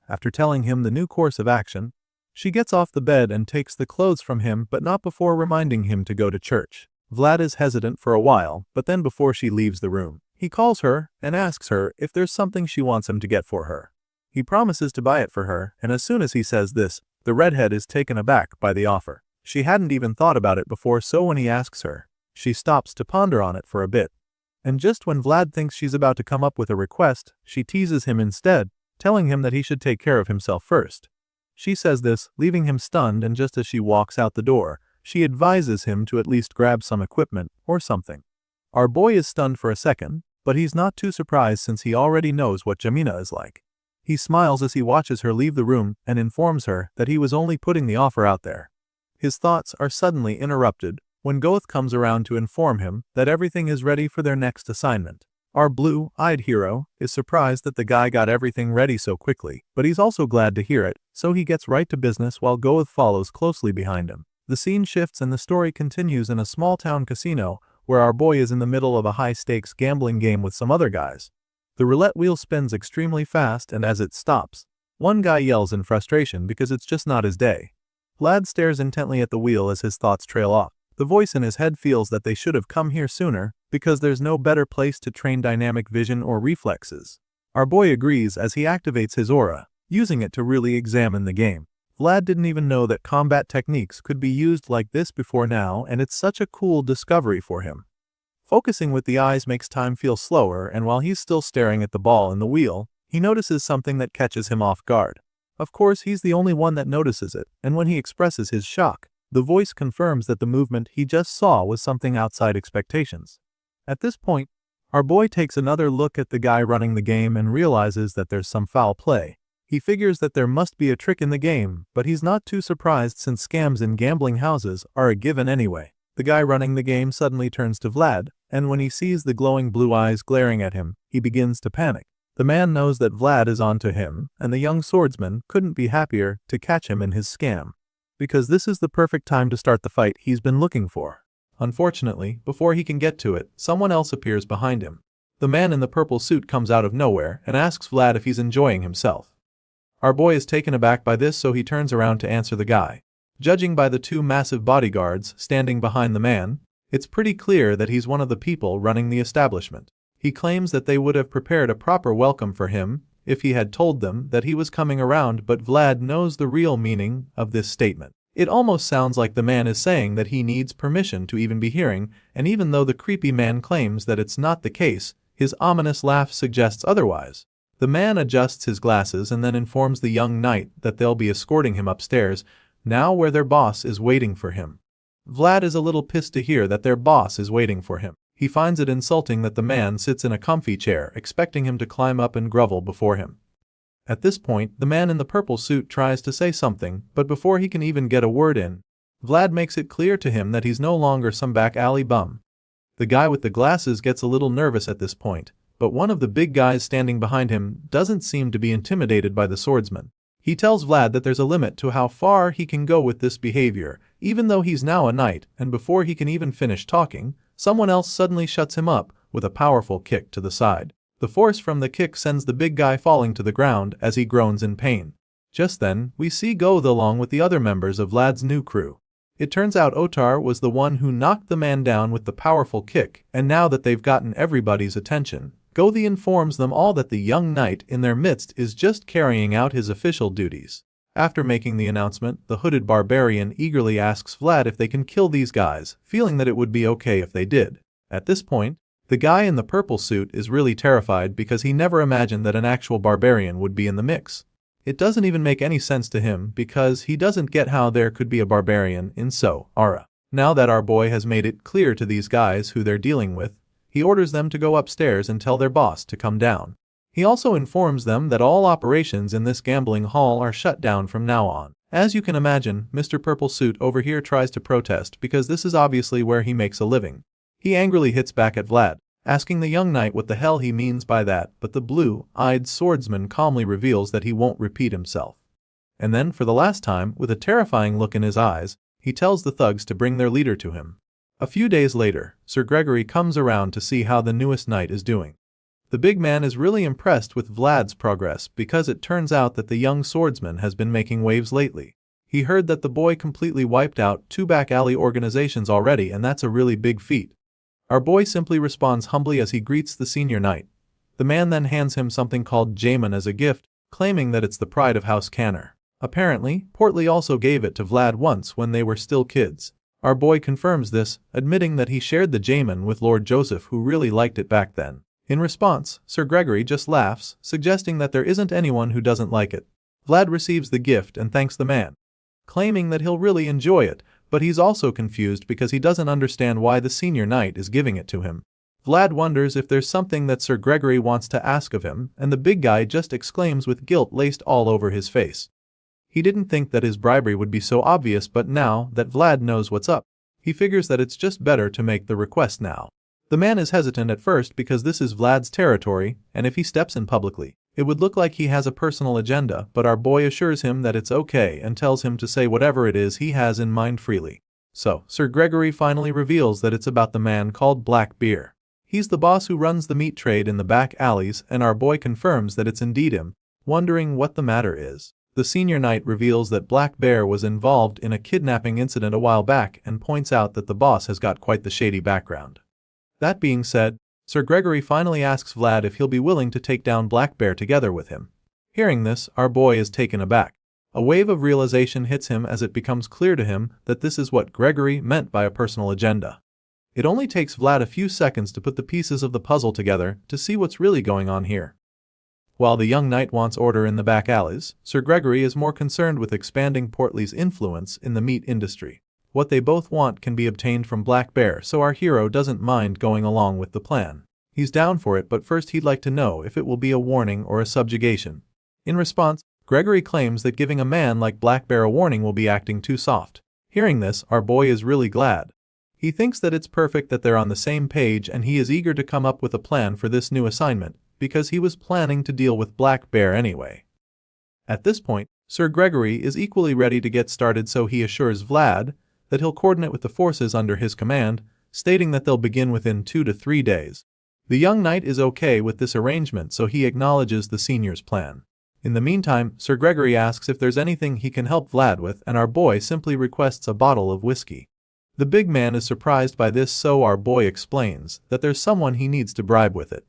After telling him the new course of action, she gets off the bed and takes the clothes from him, but not before reminding him to go to church. Vlad is hesitant for a while, but then before she leaves the room, he calls her and asks her if there's something she wants him to get for her. He promises to buy it for her, and as soon as he says this, the redhead is taken aback by the offer. She hadn't even thought about it before, so when he asks her, she stops to ponder on it for a bit. And just when Vlad thinks she's about to come up with a request, she teases him instead, telling him that he should take care of himself first. She says this, leaving him stunned, and just as she walks out the door, she advises him to at least grab some equipment or something. Our boy is stunned for a second, but he's not too surprised since he already knows what Jemima is like. He smiles as he watches her leave the room and informs her that he was only putting the offer out there. His thoughts are suddenly interrupted when Goth comes around to inform him that everything is ready for their next assignment. Our blue-eyed hero is surprised that the guy got everything ready so quickly, but he's also glad to hear it, so he gets right to business while Goth follows closely behind him. The scene shifts and the story continues in a small-town casino where our boy is in the middle of a high-stakes gambling game with some other guys. The roulette wheel spins extremely fast, and as it stops, one guy yells in frustration because it's just not his day. Vlad stares intently at the wheel as his thoughts trail off. The voice in his head feels that they should have come here sooner because there's no better place to train dynamic vision or reflexes. Our boy agrees as he activates his aura, using it to really examine the game. Vlad didn't even know that combat techniques could be used like this before now, and it's such a cool discovery for him. Focusing with the eyes makes time feel slower, and while he's still staring at the ball in the wheel, he notices something that catches him off guard. Of course, he's the only one that notices it, and when he expresses his shock, the voice confirms that the movement he just saw was something outside expectations. At this point, our boy takes another look at the guy running the game and realizes that there's some foul play. He figures that there must be a trick in the game, but he's not too surprised since scams in gambling houses are a given anyway. The guy running the game suddenly turns to Vlad, and when he sees the glowing blue eyes glaring at him, he begins to panic. The man knows that Vlad is onto him, and the young swordsman couldn't be happier to catch him in his scam, because this is the perfect time to start the fight he's been looking for. Unfortunately, before he can get to it, someone else appears behind him. The man in the purple suit comes out of nowhere and asks Vlad if he's enjoying himself. Our boy is taken aback by this, so he turns around to answer the guy. Judging by the two massive bodyguards standing behind the man, it's pretty clear that he's one of the people running the establishment. He claims that they would have prepared a proper welcome for him if he had told them that he was coming around, but Vlad knows the real meaning of this statement. It almost sounds like the man is saying that he needs permission to even be hearing, and even though the creepy man claims that it's not the case, his ominous laugh suggests otherwise. The man adjusts his glasses and then informs the young knight that they'll be escorting him upstairs, now where their boss is waiting for him. Vlad is a little pissed to hear that their boss is waiting for him. He finds it insulting that the man sits in a comfy chair expecting him to climb up and grovel before him. At this point, the man in the purple suit tries to say something, but before he can even get a word in, Vlad makes it clear to him that he's no longer some back alley bum. The guy with the glasses gets a little nervous at this point, but one of the big guys standing behind him doesn't seem to be intimidated by the swordsman. He tells Vlad that there's a limit to how far he can go with this behavior, even though he's now a knight, and before he can even finish talking, someone else suddenly shuts him up with a powerful kick to the side. The force from the kick sends the big guy falling to the ground as he groans in pain. Just then, we see Goth along with the other members of Vlad's new crew. It turns out Otar was the one who knocked the man down with the powerful kick, and now that they've gotten everybody's attention, Goth informs them all that the young knight in their midst is just carrying out his official duties. After making the announcement, the hooded barbarian eagerly asks Vlad if they can kill these guys, feeling that it would be okay if they did. At this point, the guy in the purple suit is really terrified because he never imagined that an actual barbarian would be in the mix. It doesn't even make any sense to him because he doesn't get how there could be a barbarian in Asura. Now that our boy has made it clear to these guys who they're dealing with, he orders them to go upstairs and tell their boss to come down. He also informs them that all operations in this gambling hall are shut down from now on. As you can imagine, Mr. Purple Suit over here tries to protest because this is obviously where he makes a living. He angrily hits back at Vlad, asking the young knight what the hell he means by that, but the blue-eyed swordsman calmly reveals that he won't repeat himself. And then, for the last time, with a terrifying look in his eyes, he tells the thugs to bring their leader to him. A few days later, Sir Gregory comes around to see how the newest knight is doing. The big man is really impressed with Vlad's progress because it turns out that the young swordsman has been making waves lately. He heard that the boy completely wiped out 2 back alley organizations already, and that's a really big feat. Our boy simply responds humbly as he greets the senior knight. The man then hands him something called Jamin as a gift, claiming that it's the pride of House Canner. Apparently, Portly also gave it to Vlad once when they were still kids. Our boy confirms this, admitting that he shared the Jamin with Lord Joseph, who really liked it back then. In response, Sir Gregory just laughs, suggesting that there isn't anyone who doesn't like it. Vlad receives the gift and thanks the man, claiming that he'll really enjoy it, but he's also confused because he doesn't understand why the senior knight is giving it to him. Vlad wonders if there's something that Sir Gregory wants to ask of him, and the big guy just exclaims with guilt laced all over his face. He didn't think that his bribery would be so obvious, but now that Vlad knows what's up, he figures that it's just better to make the request now. The man is hesitant at first because this is Vlad's territory, and if he steps in publicly, it would look like he has a personal agenda, but our boy assures him that it's okay and tells him to say whatever it is he has in mind freely. So, Sir Gregory finally reveals that it's about the man called Blackbeard. He's the boss who runs the meat trade in the back alleys, and our boy confirms that it's indeed him, wondering what the matter is. The senior knight reveals that Black Bear was involved in a kidnapping incident a while back and points out that the boss has got quite the shady background. That being said, Sir Gregory finally asks Vlad if he'll be willing to take down Black Bear together with him. Hearing this, our boy is taken aback. A wave of realization hits him as it becomes clear to him that this is what Gregory meant by a personal agenda. It only takes Vlad a few seconds to put the pieces of the puzzle together to see what's really going on here. While the young knight wants order in the back alleys, Sir Gregory is more concerned with expanding Portly's influence in the meat industry. What they both want can be obtained from Black Bear, so our hero doesn't mind going along with the plan. He's down for it, but first he'd like to know if it will be a warning or a subjugation. In response, Gregory claims that giving a man like Black Bear a warning will be acting too soft. Hearing this, our boy is really glad. He thinks that it's perfect that they're on the same page, and he is eager to come up with a plan for this new assignment, because he was planning to deal with Black Bear anyway. At this point, Sir Gregory is equally ready to get started, so he assures Vlad that he'll coordinate with the forces under his command, stating that they'll begin within 2 to 3 days. The young knight is okay with this arrangement, so he acknowledges the senior's plan. In the meantime, Sir Gregory asks if there's anything he can help Vlad with, and our boy simply requests a bottle of whiskey. The big man is surprised by this, so our boy explains that there's someone he needs to bribe with it.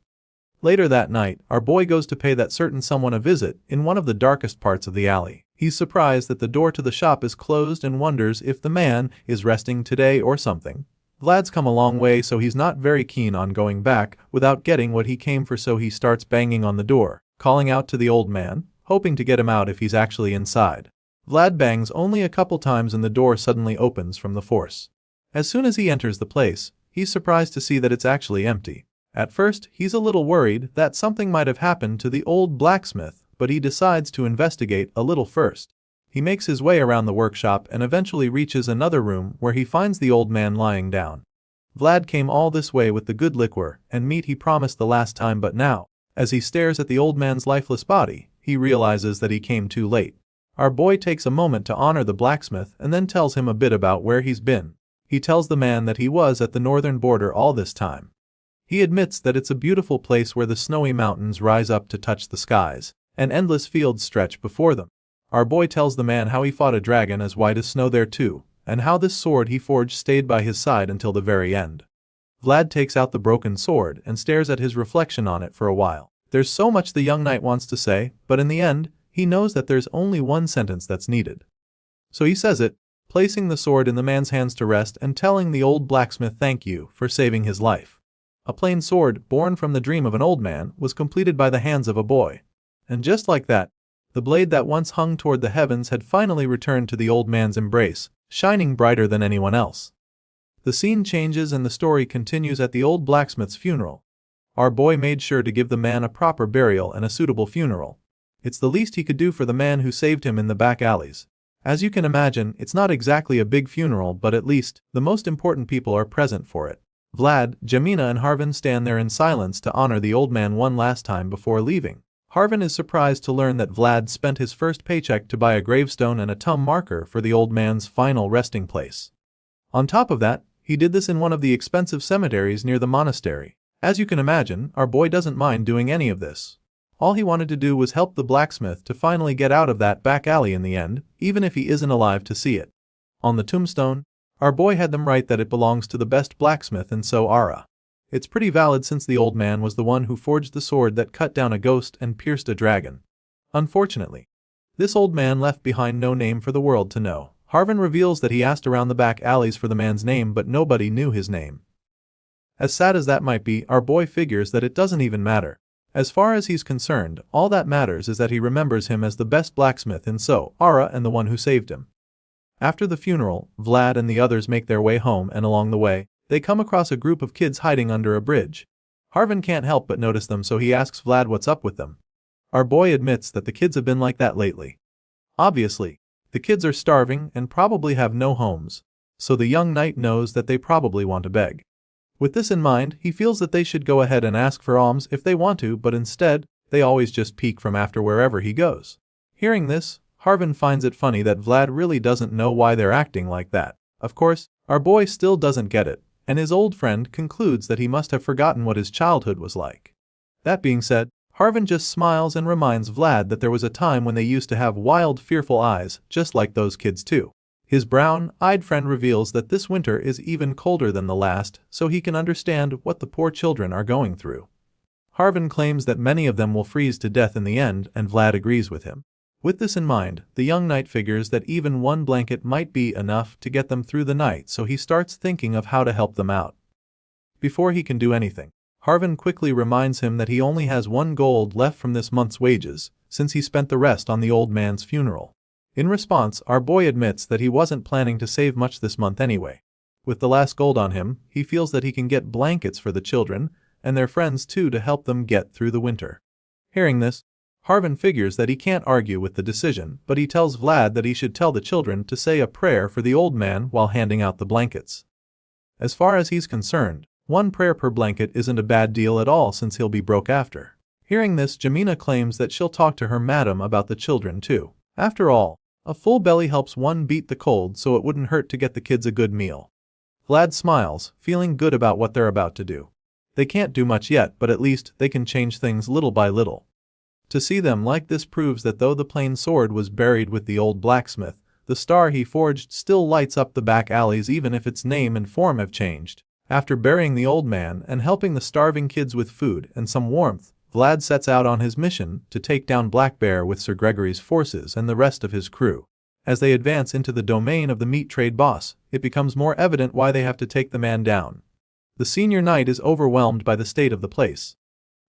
Later that night, our boy goes to pay that certain someone a visit in one of the darkest parts of the alley. He's surprised that the door to the shop is closed and wonders if the man is resting today or something. Vlad's come a long way, so he's not very keen on going back without getting what he came for, so he starts banging on the door, calling out to the old man, hoping to get him out if he's actually inside. Vlad bangs only a couple times and the door suddenly opens from the force. As soon as he enters the place, he's surprised to see that it's actually empty. At first, he's a little worried that something might have happened to the old blacksmith, but he decides to investigate a little first. He makes his way around the workshop and eventually reaches another room where he finds the old man lying down. Vlad came all this way with the good liquor and meat he promised the last time, but now, as he stares at the old man's lifeless body, he realizes that he came too late. Our boy takes a moment to honor the blacksmith and then tells him a bit about where he's been. He tells the man that he was at the northern border all this time. He admits that it's a beautiful place where the snowy mountains rise up to touch the skies, and endless fields stretch before them. Our boy tells the man how he fought a dragon as white as snow there too, and how this sword he forged stayed by his side until the very end. Vlad takes out the broken sword and stares at his reflection on it for a while. There's so much the young knight wants to say, but in the end, he knows that there's only one sentence that's needed. So he says it, placing the sword in the man's hands to rest and telling the old blacksmith thank you for saving his life. A plain sword, born from the dream of an old man, was completed by the hands of a boy. And just like that, the blade that once hung toward the heavens had finally returned to the old man's embrace, shining brighter than anyone else. The scene changes and the story continues at the old blacksmith's funeral. Our boy made sure to give the man a proper burial and a suitable funeral. It's the least he could do for the man who saved him in the back alleys. As you can imagine, it's not exactly a big funeral, but at least, the most important people are present for it. Vlad, Jamina and Harvin stand there in silence to honor the old man one last time before leaving. Harvin is surprised to learn that Vlad spent his first paycheck to buy a gravestone and a tomb marker for the old man's final resting place. On top of that, he did this in one of the expensive cemeteries near the monastery. As you can imagine, our boy doesn't mind doing any of this. All he wanted to do was help the blacksmith to finally get out of that back alley in the end, even if he isn't alive to see it. On the tombstone, our boy had them write that it belongs to the best blacksmith in Asura. It's pretty valid since the old man was the one who forged the sword that cut down a ghost and pierced a dragon. Unfortunately, this old man left behind no name for the world to know. Harvin reveals that he asked around the back alleys for the man's name, but nobody knew his name. As sad as that might be, our boy figures that it doesn't even matter. As far as he's concerned, all that matters is that he remembers him as the best blacksmith in Asura and the one who saved him. After the funeral, Vlad and the others make their way home, and along the way, they come across a group of kids hiding under a bridge. Harvin can't help but notice them, so he asks Vlad what's up with them. Our boy admits that the kids have been like that lately. Obviously, the kids are starving and probably have no homes, so the young knight knows that they probably want to beg. With this in mind, he feels that they should go ahead and ask for alms if they want to, but instead, they always just peek from after wherever he goes. Hearing this, Harvin finds it funny that Vlad really doesn't know why they're acting like that. Of course, our boy still doesn't get it, and his old friend concludes that he must have forgotten what his childhood was like. That being said, Harvin just smiles and reminds Vlad that there was a time when they used to have wild, fearful eyes, just like those kids too. His brown-eyed friend reveals that this winter is even colder than the last, so he can understand what the poor children are going through. Harvin claims that many of them will freeze to death in the end, and Vlad agrees with him. With this in mind, the young knight figures that even one blanket might be enough to get them through the night, so he starts thinking of how to help them out. Before he can do anything, Harvin quickly reminds him that he only has 1 gold left from this month's wages, since he spent the rest on the old man's funeral. In response, our boy admits that he wasn't planning to save much this month anyway. With the last gold on him, he feels that he can get blankets for the children, and their friends too, to help them get through the winter. Hearing this, Harvin figures that he can't argue with the decision, but he tells Vlad that he should tell the children to say a prayer for the old man while handing out the blankets. As far as he's concerned, 1 prayer per blanket isn't a bad deal at all, since he'll be broke after. Hearing this, Jamina claims that she'll talk to her madam about the children too. After all, a full belly helps one beat the cold, so it wouldn't hurt to get the kids a good meal. Vlad smiles, feeling good about what they're about to do. They can't do much yet, but at least they can change things little by little. To see them like this proves that though the plain sword was buried with the old blacksmith, the star he forged still lights up the back alleys even if its name and form have changed. After burying the old man and helping the starving kids with food and some warmth, Vlad sets out on his mission to take down Black Bear with Sir Gregory's forces and the rest of his crew. As they advance into the domain of the meat trade boss, it becomes more evident why they have to take the man down. The senior knight is overwhelmed by the state of the place.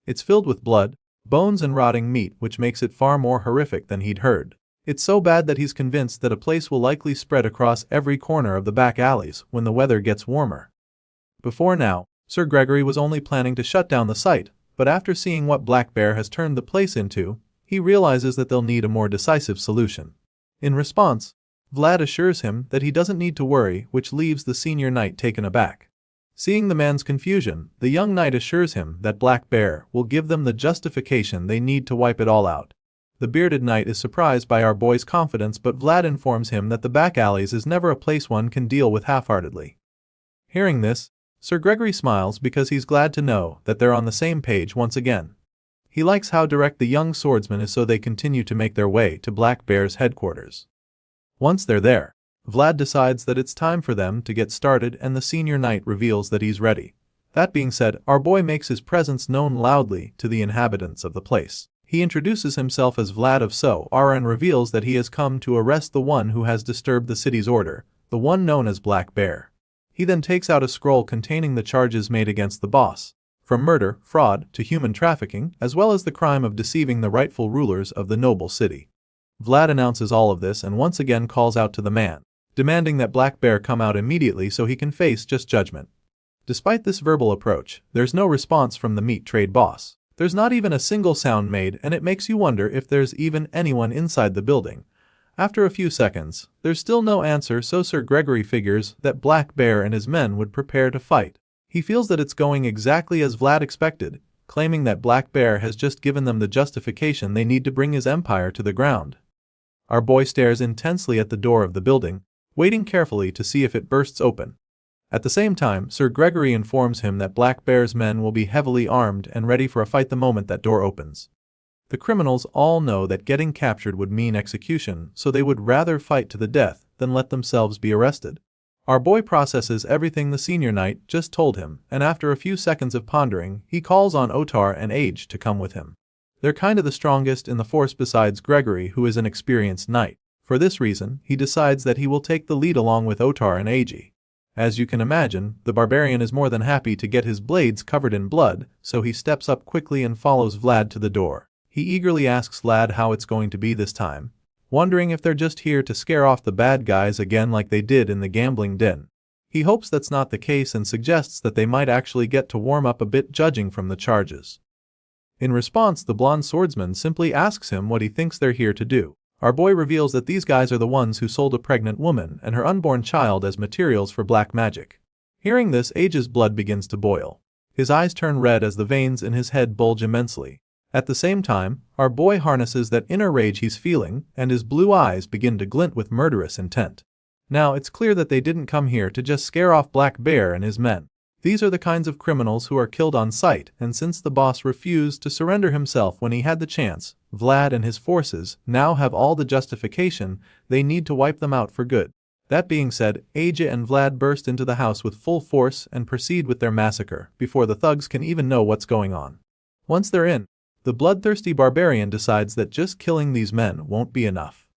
It's filled with blood, bones and rotting meat, which makes it far more horrific than he'd heard. It's so bad that he's convinced that a place will likely spread across every corner of the back alleys when the weather gets warmer. Before now, Sir Gregory was only planning to shut down the site, but after seeing what Black Bear has turned the place into, he realizes that they'll need a more decisive solution. In response, Vlad assures him that he doesn't need to worry, which leaves the senior knight taken aback. Seeing the man's confusion, the young knight assures him that Black Bear will give them the justification they need to wipe it all out. The bearded knight is surprised by our boy's confidence, but Vlad informs him that the back alleys is never a place one can deal with half-heartedly. Hearing this, Sir Gregory smiles because he's glad to know that they're on the same page once again. He likes how direct the young swordsman is, so they continue to make their way to Black Bear's headquarters. Once they're there, Vlad decides that it's time for them to get started, and the senior knight reveals that he's ready. That being said, our boy makes his presence known loudly to the inhabitants of the place. He introduces himself as Vlad of Swordmaster and reveals that he has come to arrest the one who has disturbed the city's order, the one known as Black Bear. He then takes out a scroll containing the charges made against the boss, from murder, fraud, to human trafficking, as well as the crime of deceiving the rightful rulers of the noble city. Vlad announces all of this and once again calls out to the man, demanding that Black Bear come out immediately so he can face just judgment. Despite this verbal approach, there's no response from the meat trade boss. There's not even a single sound made, and it makes you wonder if there's even anyone inside the building. After a few seconds, there's still no answer, so Sir Gregory figures that Black Bear and his men would prepare to fight. He feels that it's going exactly as Vlad expected, claiming that Black Bear has just given them the justification they need to bring his empire to the ground. Our boy stares intensely at the door of the building, waiting carefully to see if it bursts open. At the same time, Sir Gregory informs him that Black Bear's men will be heavily armed and ready for a fight the moment that door opens. The criminals all know that getting captured would mean execution, so they would rather fight to the death than let themselves be arrested. Our boy processes everything the senior knight just told him, and after a few seconds of pondering, he calls on Otar and Age to come with him. They're kinda the strongest in the force besides Gregory, who is an experienced knight. For this reason, he decides that he will take the lead along with Otar and Age. As you can imagine, the barbarian is more than happy to get his blades covered in blood, so he steps up quickly and follows Vlad to the door. He eagerly asks Vlad how it's going to be this time, wondering if they're just here to scare off the bad guys again like they did in the gambling den. He hopes that's not the case and suggests that they might actually get to warm up a bit, judging from the charges. In response, the blonde swordsman simply asks him what he thinks they're here to do. Our boy reveals that these guys are the ones who sold a pregnant woman and her unborn child as materials for black magic. Hearing this, Age's blood begins to boil. His eyes turn red as the veins in his head bulge immensely. At the same time, our boy harnesses that inner rage he's feeling, and his blue eyes begin to glint with murderous intent. Now it's clear that they didn't come here to just scare off Black Bear and his men. These are the kinds of criminals who are killed on sight, and since the boss refused to surrender himself when he had the chance, Vlad and his forces now have all the justification they need to wipe them out for good. That being said, Aja and Vlad burst into the house with full force and proceed with their massacre before the thugs can even know what's going on. Once they're in, the bloodthirsty barbarian decides that just killing these men won't be enough.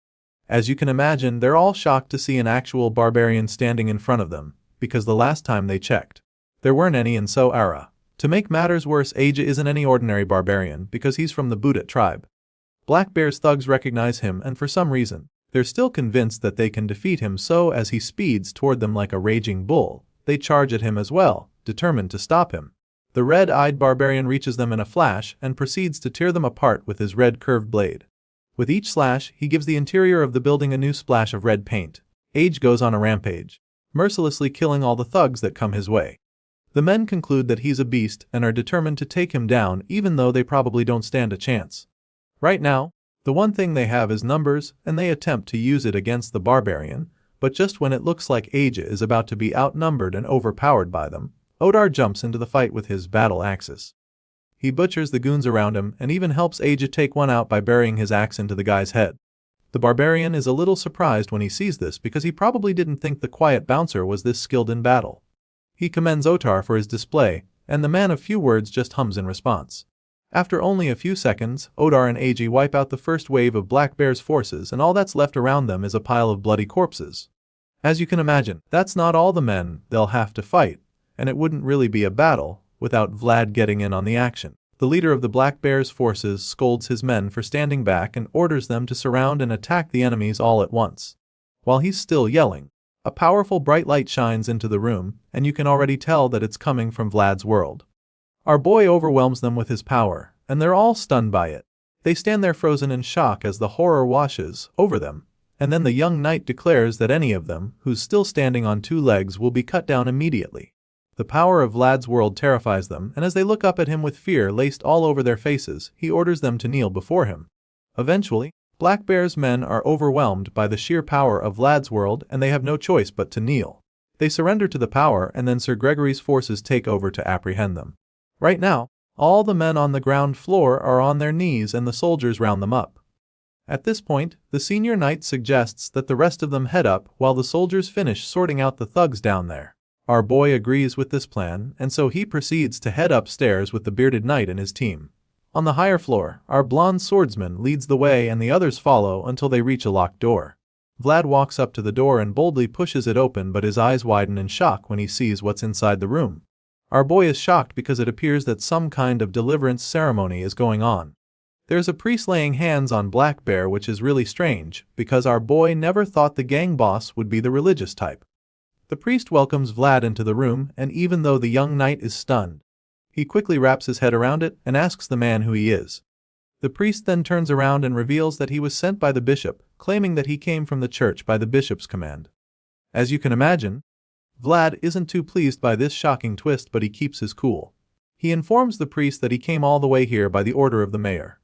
As you can imagine, they're all shocked to see an actual barbarian standing in front of them, because the last time they checked, there weren't any in Swordmaster. To make matters worse, Aja isn't any ordinary barbarian because he's from the Buddha tribe. Black Bear's thugs recognize him, and for some reason, they're still convinced that they can defeat him, so as he speeds toward them like a raging bull, they charge at him as well, determined to stop him. The red-eyed barbarian reaches them in a flash and proceeds to tear them apart with his red curved blade. With each slash, he gives the interior of the building a new splash of red paint. Age goes on a rampage, mercilessly killing all the thugs that come his way. The men conclude that he's a beast and are determined to take him down, even though they probably don't stand a chance. Right now, the one thing they have is numbers, and they attempt to use it against the barbarian, but just when it looks like Aja is about to be outnumbered and overpowered by them, Otar jumps into the fight with his battle axes. He butchers the goons around him and even helps Aja take one out by burying his axe into the guy's head. The barbarian is a little surprised when he sees this because he probably didn't think the quiet bouncer was this skilled in battle. He commends Otar for his display, and the man of few words just hums in response. After only a few seconds, Odar and Ag wipe out the first wave of Black Bear's forces, and all that's left around them is a pile of bloody corpses. As you can imagine, that's not all the men they'll have to fight, and it wouldn't really be a battle without Vlad getting in on the action. The leader of the Black Bear's forces scolds his men for standing back and orders them to surround and attack the enemies all at once. While he's still yelling, a powerful bright light shines into the room, and you can already tell that it's coming from Vlad's world. Our boy overwhelms them with his power, and they're all stunned by it. They stand there frozen in shock as the horror washes over them, and then the young knight declares that any of them who's still standing on two legs will be cut down immediately. The power of Vlad's world terrifies them, and as they look up at him with fear laced all over their faces, he orders them to kneel before him. Eventually, Black Bear's men are overwhelmed by the sheer power of Vlad's world, and they have no choice but to kneel. They surrender to the power, and then Sir Gregory's forces take over to apprehend them. Right now, all the men on the ground floor are on their knees and the soldiers round them up. At this point, the senior knight suggests that the rest of them head up while the soldiers finish sorting out the thugs down there. Our boy agrees with this plan, and so he proceeds to head upstairs with the bearded knight and his team. On the higher floor, our blonde swordsman leads the way and the others follow until they reach a locked door. Vlad walks up to the door and boldly pushes it open, but his eyes widen in shock when he sees what's inside the room. Our boy is shocked because it appears that some kind of deliverance ceremony is going on. There's a priest laying hands on Black Bear, which is really strange because our boy never thought the gang boss would be the religious type. The priest welcomes Vlad into the room, and even though the young knight is stunned, he quickly wraps his head around it and asks the man who he is. The priest then turns around and reveals that he was sent by the bishop, claiming that he came from the church by the bishop's command. As you can imagine, Vlad isn't too pleased by this shocking twist, but he keeps his cool. He informs the priest that he came all the way here by the order of the mayor.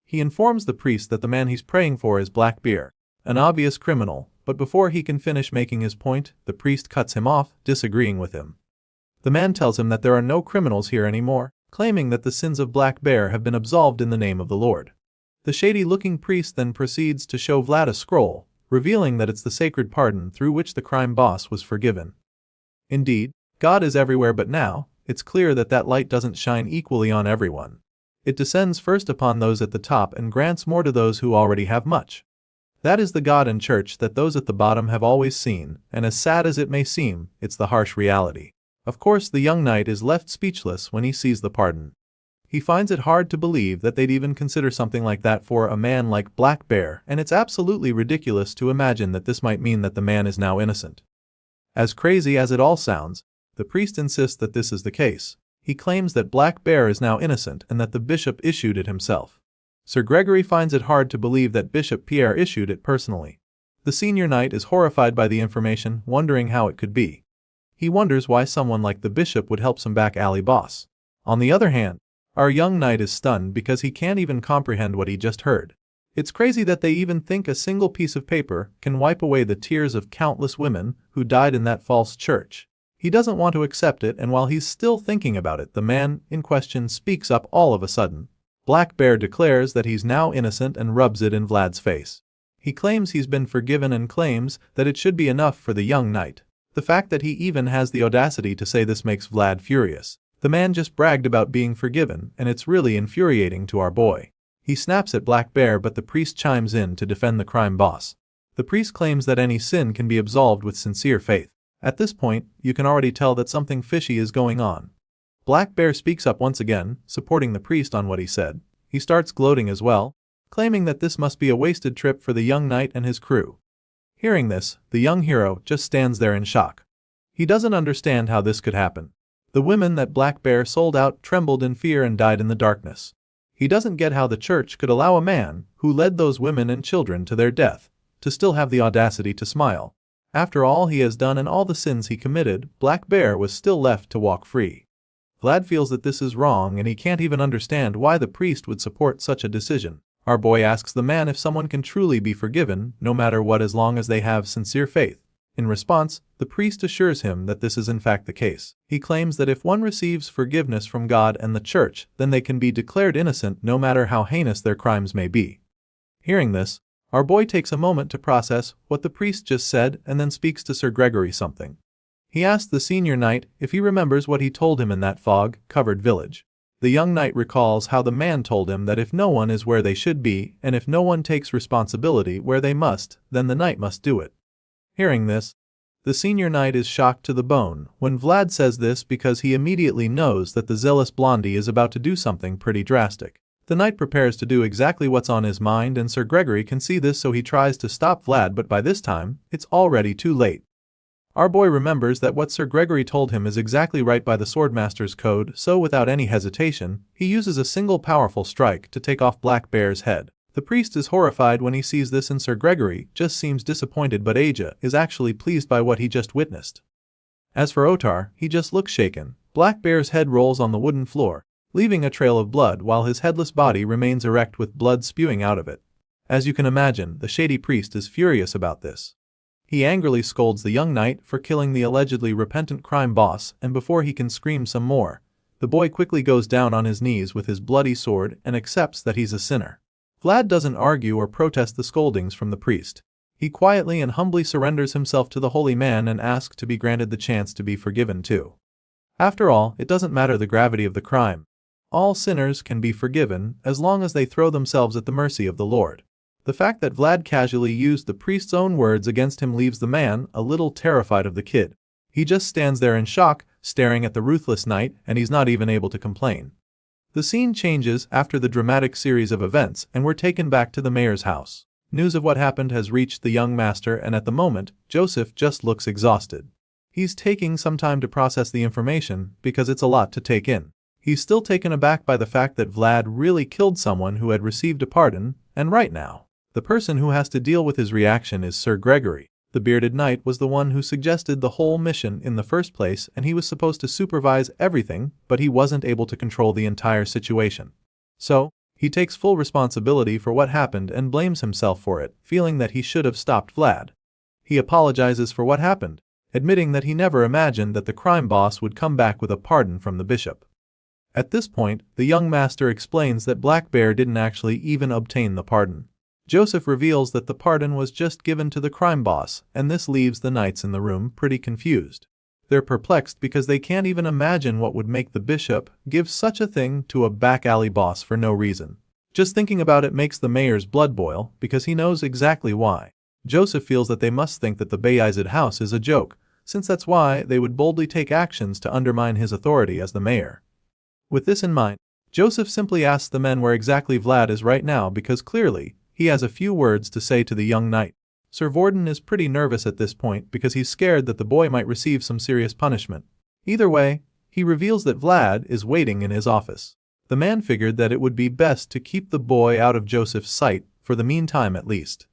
He informs the priest that the man he's praying for is Black Bear, an obvious criminal, but before he can finish making his point, the priest cuts him off, disagreeing with him. The man tells him that there are no criminals here anymore, claiming that the sins of Black Bear have been absolved in the name of the Lord. The shady-looking priest then proceeds to show Vlad a scroll, revealing that it's the sacred pardon through which the crime boss was forgiven. Indeed, God is everywhere, but now, it's clear that that light doesn't shine equally on everyone. It descends first upon those at the top and grants more to those who already have much. That is the God and church that those at the bottom have always seen, and as sad as it may seem, it's the harsh reality. Of course, the young knight is left speechless when he sees the pardon. He finds it hard to believe that they'd even consider something like that for a man like Black Bear, and it's absolutely ridiculous to imagine that this might mean that the man is now innocent. As crazy as it all sounds, the priest insists that this is the case. He claims that Black Bear is now innocent and that the bishop issued it himself. Sir Gregory finds it hard to believe that Bishop Pierre issued it personally. The senior knight is horrified by the information, wondering how it could be. He wonders why someone like the bishop would help some back alley boss. On the other hand, our young knight is stunned because he can't even comprehend what he just heard. It's crazy that they even think a single piece of paper can wipe away the tears of countless women who died in that false church. He doesn't want to accept it, and while he's still thinking about it, the man in question speaks up all of a sudden. Black Bear declares that he's now innocent and rubs it in Vlad's face. He claims he's been forgiven and claims that it should be enough for the young knight. The fact that he even has the audacity to say this makes Vlad furious. The man just bragged about being forgiven, and it's really infuriating to our boy. He snaps at Black Bear, but the priest chimes in to defend the crime boss. The priest claims that any sin can be absolved with sincere faith. At this point, you can already tell that something fishy is going on. Black Bear speaks up once again, supporting the priest on what he said. He starts gloating as well, claiming that this must be a wasted trip for the young knight and his crew. Hearing this, the young hero just stands there in shock. He doesn't understand how this could happen. The women that Black Bear sold out trembled in fear and died in the darkness. He doesn't get how the church could allow a man who led those women and children to their death to still have the audacity to smile. After all he has done and all the sins he committed, Black Bear was still left to walk free. Vlad feels that this is wrong, and he can't even understand why the priest would support such a decision. Our boy asks the man if someone can truly be forgiven, no matter what, as long as they have sincere faith. In response, the priest assures him that this is in fact the case. He claims that if one receives forgiveness from God and the church, then they can be declared innocent no matter how heinous their crimes may be. Hearing this, our boy takes a moment to process what the priest just said and then speaks to Sir Gregory something. He asks the senior knight if he remembers what he told him in that fog-covered village. The young knight recalls how the man told him that if no one is where they should be, and if no one takes responsibility where they must, then the knight must do it. Hearing this, the senior knight is shocked to the bone when Vlad says this because he immediately knows that the zealous blondie is about to do something pretty drastic. The knight prepares to do exactly what's on his mind, and Sir Gregory can see this, so he tries to stop Vlad, but by this time, it's already too late. Our boy remembers that what Sir Gregory told him is exactly right by the Swordmaster's code, so without any hesitation, he uses a single powerful strike to take off Black Bear's head. The priest is horrified when he sees this, and Sir Gregory just seems disappointed, but Aja is actually pleased by what he just witnessed. As for Otar, he just looks shaken. Black Bear's head rolls on the wooden floor, leaving a trail of blood while his headless body remains erect with blood spewing out of it. As you can imagine, the shady priest is furious about this. He angrily scolds the young knight for killing the allegedly repentant crime boss, and before he can scream some more, the boy quickly goes down on his knees with his bloody sword and accepts that he's a sinner. Vlad doesn't argue or protest the scoldings from the priest. He quietly and humbly surrenders himself to the holy man and asks to be granted the chance to be forgiven too. After all, it doesn't matter the gravity of the crime. All sinners can be forgiven as long as they throw themselves at the mercy of the Lord. The fact that Vlad casually used the priest's own words against him leaves the man a little terrified of the kid. He just stands there in shock, staring at the ruthless knight, and he's not even able to complain. The scene changes after the dramatic series of events, and we're taken back to the mayor's house. News of what happened has reached the young master, and at the moment, Joseph just looks exhausted. He's taking some time to process the information because it's a lot to take in. He's still taken aback by the fact that Vlad really killed someone who had received a pardon, and right now, the person who has to deal with his reaction is Sir Gregory. The bearded knight was the one who suggested the whole mission in the first place, and he was supposed to supervise everything, but he wasn't able to control the entire situation. So, he takes full responsibility for what happened and blames himself for it, feeling that he should have stopped Vlad. He apologizes for what happened, admitting that he never imagined that the crime boss would come back with a pardon from the bishop. At this point, the young master explains that Black Bear didn't actually even obtain the pardon. Joseph reveals that the pardon was just given to the crime boss, and this leaves the knights in the room pretty confused. They're perplexed because they can't even imagine what would make the bishop give such a thing to a back alley boss for no reason. Just thinking about it makes the mayor's blood boil because he knows exactly why. Joseph feels that they must think that the Bayezid house is a joke, since that's why they would boldly take actions to undermine his authority as the mayor. With this in mind, Joseph simply asks the men where exactly Vlad is right now because clearly, he has a few words to say to the young knight. Sir Vorden is pretty nervous at this point because he's scared that the boy might receive some serious punishment. Either way, he reveals that Vlad is waiting in his office. The man figured that it would be best to keep the boy out of Joseph's sight, for the meantime at least.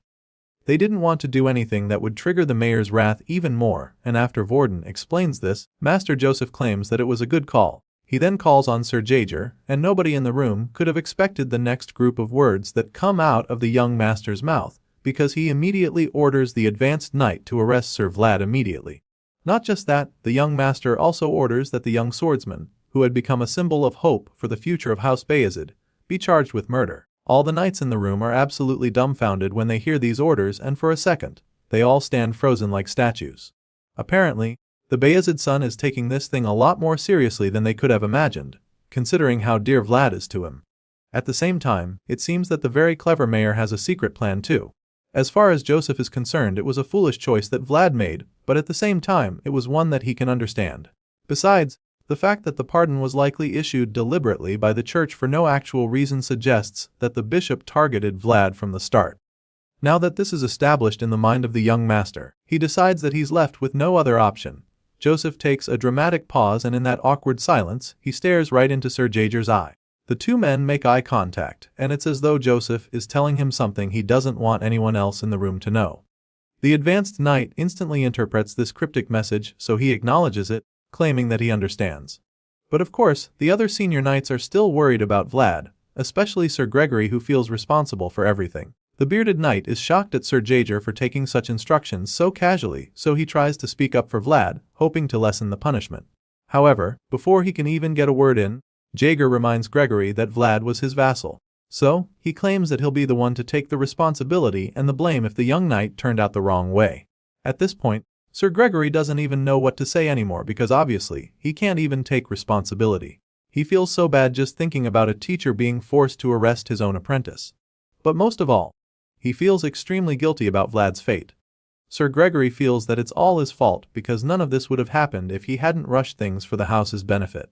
They didn't want to do anything that would trigger the mayor's wrath even more, and after Vorden explains this, Master Joseph claims that it was a good call. He then calls on Sir Jaeger, and nobody in the room could have expected the next group of words that come out of the young master's mouth, because he immediately orders the advanced knight to arrest Sir Vlad immediately. Not just that, the young master also orders that the young swordsman, who had become a symbol of hope for the future of House Bayezid, be charged with murder. All the knights in the room are absolutely dumbfounded when they hear these orders, and for a second, they all stand frozen like statues. Apparently, the Bayezid son is taking this thing a lot more seriously than they could have imagined, considering how dear Vlad is to him. At the same time, it seems that the very clever mayor has a secret plan too. As far as Joseph is concerned, it was a foolish choice that Vlad made, but at the same time, it was one that he can understand. Besides, the fact that the pardon was likely issued deliberately by the church for no actual reason suggests that the bishop targeted Vlad from the start. Now that this is established in the mind of the young master, he decides that he's left with no other option. Joseph takes a dramatic pause, and in that awkward silence, he stares right into Sir Jaeger's eye. The two men make eye contact, and it's as though Joseph is telling him something he doesn't want anyone else in the room to know. The advanced knight instantly interprets this cryptic message, so he acknowledges it, claiming that he understands. But of course, the other senior knights are still worried about Vlad, especially Sir Gregory, who feels responsible for everything. The bearded knight is shocked at Sir Jaeger for taking such instructions so casually, so he tries to speak up for Vlad, hoping to lessen the punishment. However, before he can even get a word in, Jaeger reminds Gregory that Vlad was his vassal. So, he claims that he'll be the one to take the responsibility and the blame if the young knight turned out the wrong way. At this point, Sir Gregory doesn't even know what to say anymore because obviously, he can't even take responsibility. He feels so bad just thinking about a teacher being forced to arrest his own apprentice. But most of all, he feels extremely guilty about Vlad's fate. Sir Gregory feels that it's all his fault because none of this would have happened if he hadn't rushed things for the house's benefit.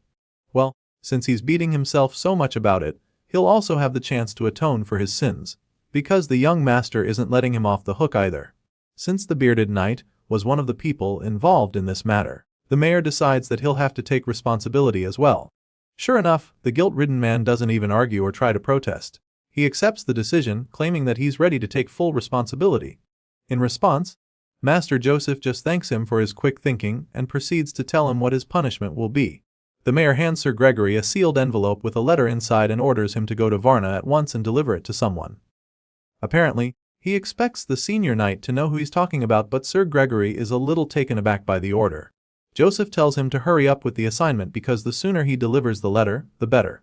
Well, since he's beating himself so much about it, he'll also have the chance to atone for his sins, because the young master isn't letting him off the hook either. Since the bearded knight was one of the people involved in this matter, the mayor decides that he'll have to take responsibility as well. Sure enough, the guilt-ridden man doesn't even argue or try to protest. He accepts the decision, claiming that he's ready to take full responsibility. In response, Master Joseph just thanks him for his quick thinking and proceeds to tell him what his punishment will be. The mayor hands Sir Gregory a sealed envelope with a letter inside and orders him to go to Varna at once and deliver it to someone. Apparently, he expects the senior knight to know who he's talking about, but Sir Gregory is a little taken aback by the order. Joseph tells him to hurry up with the assignment because the sooner he delivers the letter, the better.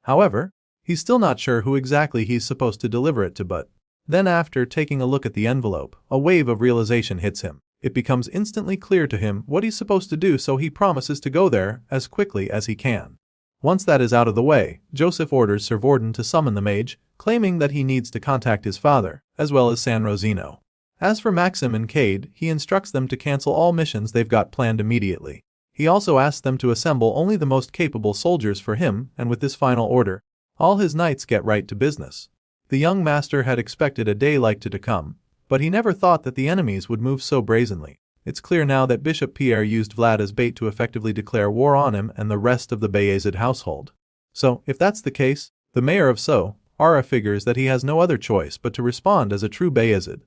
However, he's still not sure who exactly he's supposed to deliver it to, but then after taking a look at the envelope, a wave of realization hits him. It becomes instantly clear to him what he's supposed to do, so he promises to go there as quickly as he can. Once that is out of the way, Joseph orders Sir Vorden to summon the mage, claiming that he needs to contact his father, as well as San Rosino. As for Maxim and Cade, he instructs them to cancel all missions they've got planned immediately. He also asks them to assemble only the most capable soldiers for him, and with this final order, all his knights get right to business. The young master had expected a day like to come, but he never thought that the enemies would move so brazenly. It's clear now that Bishop Pierre used Vlad as bait to effectively declare war on him and the rest of the Bayezid household. So, if that's the case, the mayor of Ara figures that he has no other choice but to respond as a true Bayezid.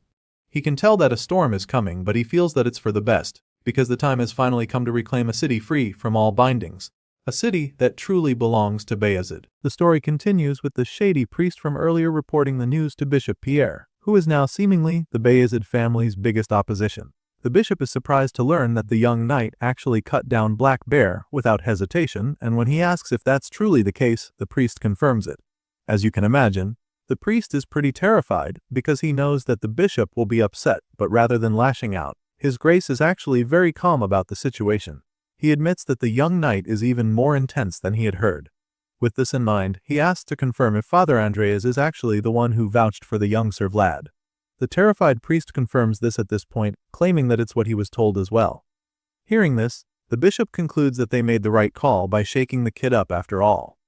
He can tell that a storm is coming, but he feels that it's for the best, because the time has finally come to reclaim a city free from all bindings. A city that truly belongs to Bayezid. The story continues with the shady priest from earlier reporting the news to Bishop Pierre, who is now seemingly the Bayezid family's biggest opposition. The bishop is surprised to learn that the young knight actually cut down Black Bear without hesitation, and when he asks if that's truly the case, the priest confirms it. As you can imagine, the priest is pretty terrified because he knows that the bishop will be upset, but rather than lashing out, His Grace is actually very calm about the situation. He admits that the young knight is even more intense than he had heard. With this in mind, he asks to confirm if Father Andreas is actually the one who vouched for the young Sir Vlad. The terrified priest confirms this at this point, claiming that it's what he was told as well. Hearing this, the bishop concludes that they made the right call by shaking the kid up after all.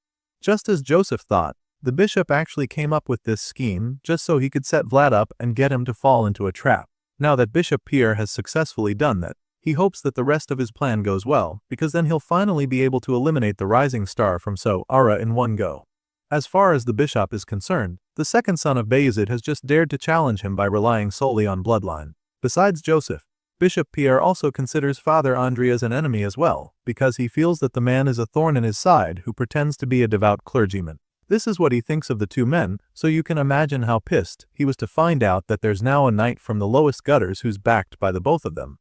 Just as Joseph thought, the bishop actually came up with this scheme just so he could set Vlad up and get him to fall into a trap. Now that Bishop Pierre has successfully done that, he hopes that the rest of his plan goes well, because then he'll finally be able to eliminate the rising star from Ara in one go. As far as the bishop is concerned, the second son of Bayezid has just dared to challenge him by relying solely on bloodline. Besides Joseph, Bishop Pierre also considers Father Andreas an enemy as well, because he feels that the man is a thorn in his side who pretends to be a devout clergyman. This is what he thinks of the two men, so you can imagine how pissed he was to find out that there's now a knight from the lowest gutters who's backed by the both of them.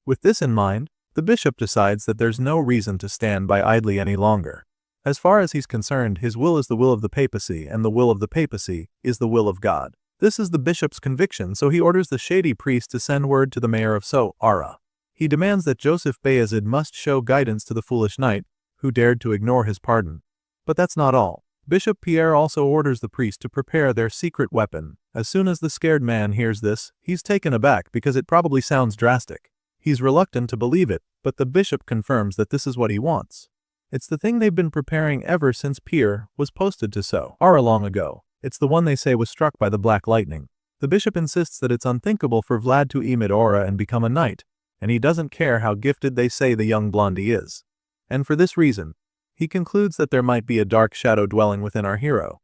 With this in mind, the bishop decides that there's no reason to stand by idly any longer. As far as he's concerned, his will is the will of the papacy, and the will of the papacy is the will of God. This is the bishop's conviction, so he orders the shady priest to send word to the mayor of Ara. He demands that Joseph Bayezid must show guidance to the foolish knight, who dared to ignore his pardon. But that's not all. Bishop Pierre also orders the priest to prepare their secret weapon. As soon as the scared man hears this, he's taken aback because it probably sounds drastic. He's reluctant to believe it, but the bishop confirms that this is what he wants. It's the thing they've been preparing ever since Pierre was posted to Ara long ago. It's the one they say was struck by the black lightning. The bishop insists that it's unthinkable for Vlad to emit aura and become a knight, and he doesn't care how gifted they say the young blondie is. And for this reason, he concludes that there might be a dark shadow dwelling within our hero.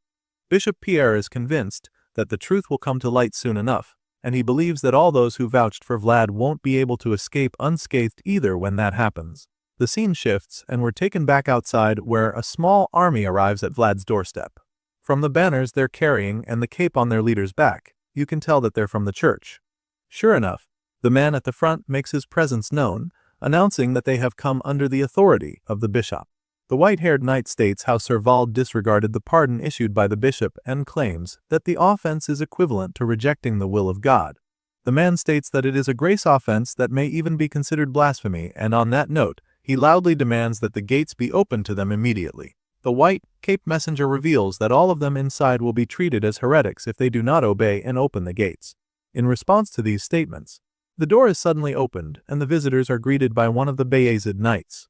Bishop Pierre is convinced that the truth will come to light soon enough, and he believes that all those who vouched for Vlad won't be able to escape unscathed either when that happens. The scene shifts, and we're taken back outside where a small army arrives at Vlad's doorstep. From the banners they're carrying and the cape on their leader's back, you can tell that they're from the church. Sure enough, the man at the front makes his presence known, announcing that they have come under the authority of the bishop. The white-haired knight states how Sir Vald disregarded the pardon issued by the bishop and claims that the offense is equivalent to rejecting the will of God. The man states that it is a grace offense that may even be considered blasphemy, and on that note, He loudly demands that the gates be opened to them immediately. The white-caped messenger reveals that all of them inside will be treated as heretics if they do not obey and open the gates. In response to these statements, the door is suddenly opened and the visitors are greeted by one of the Bayezid knights.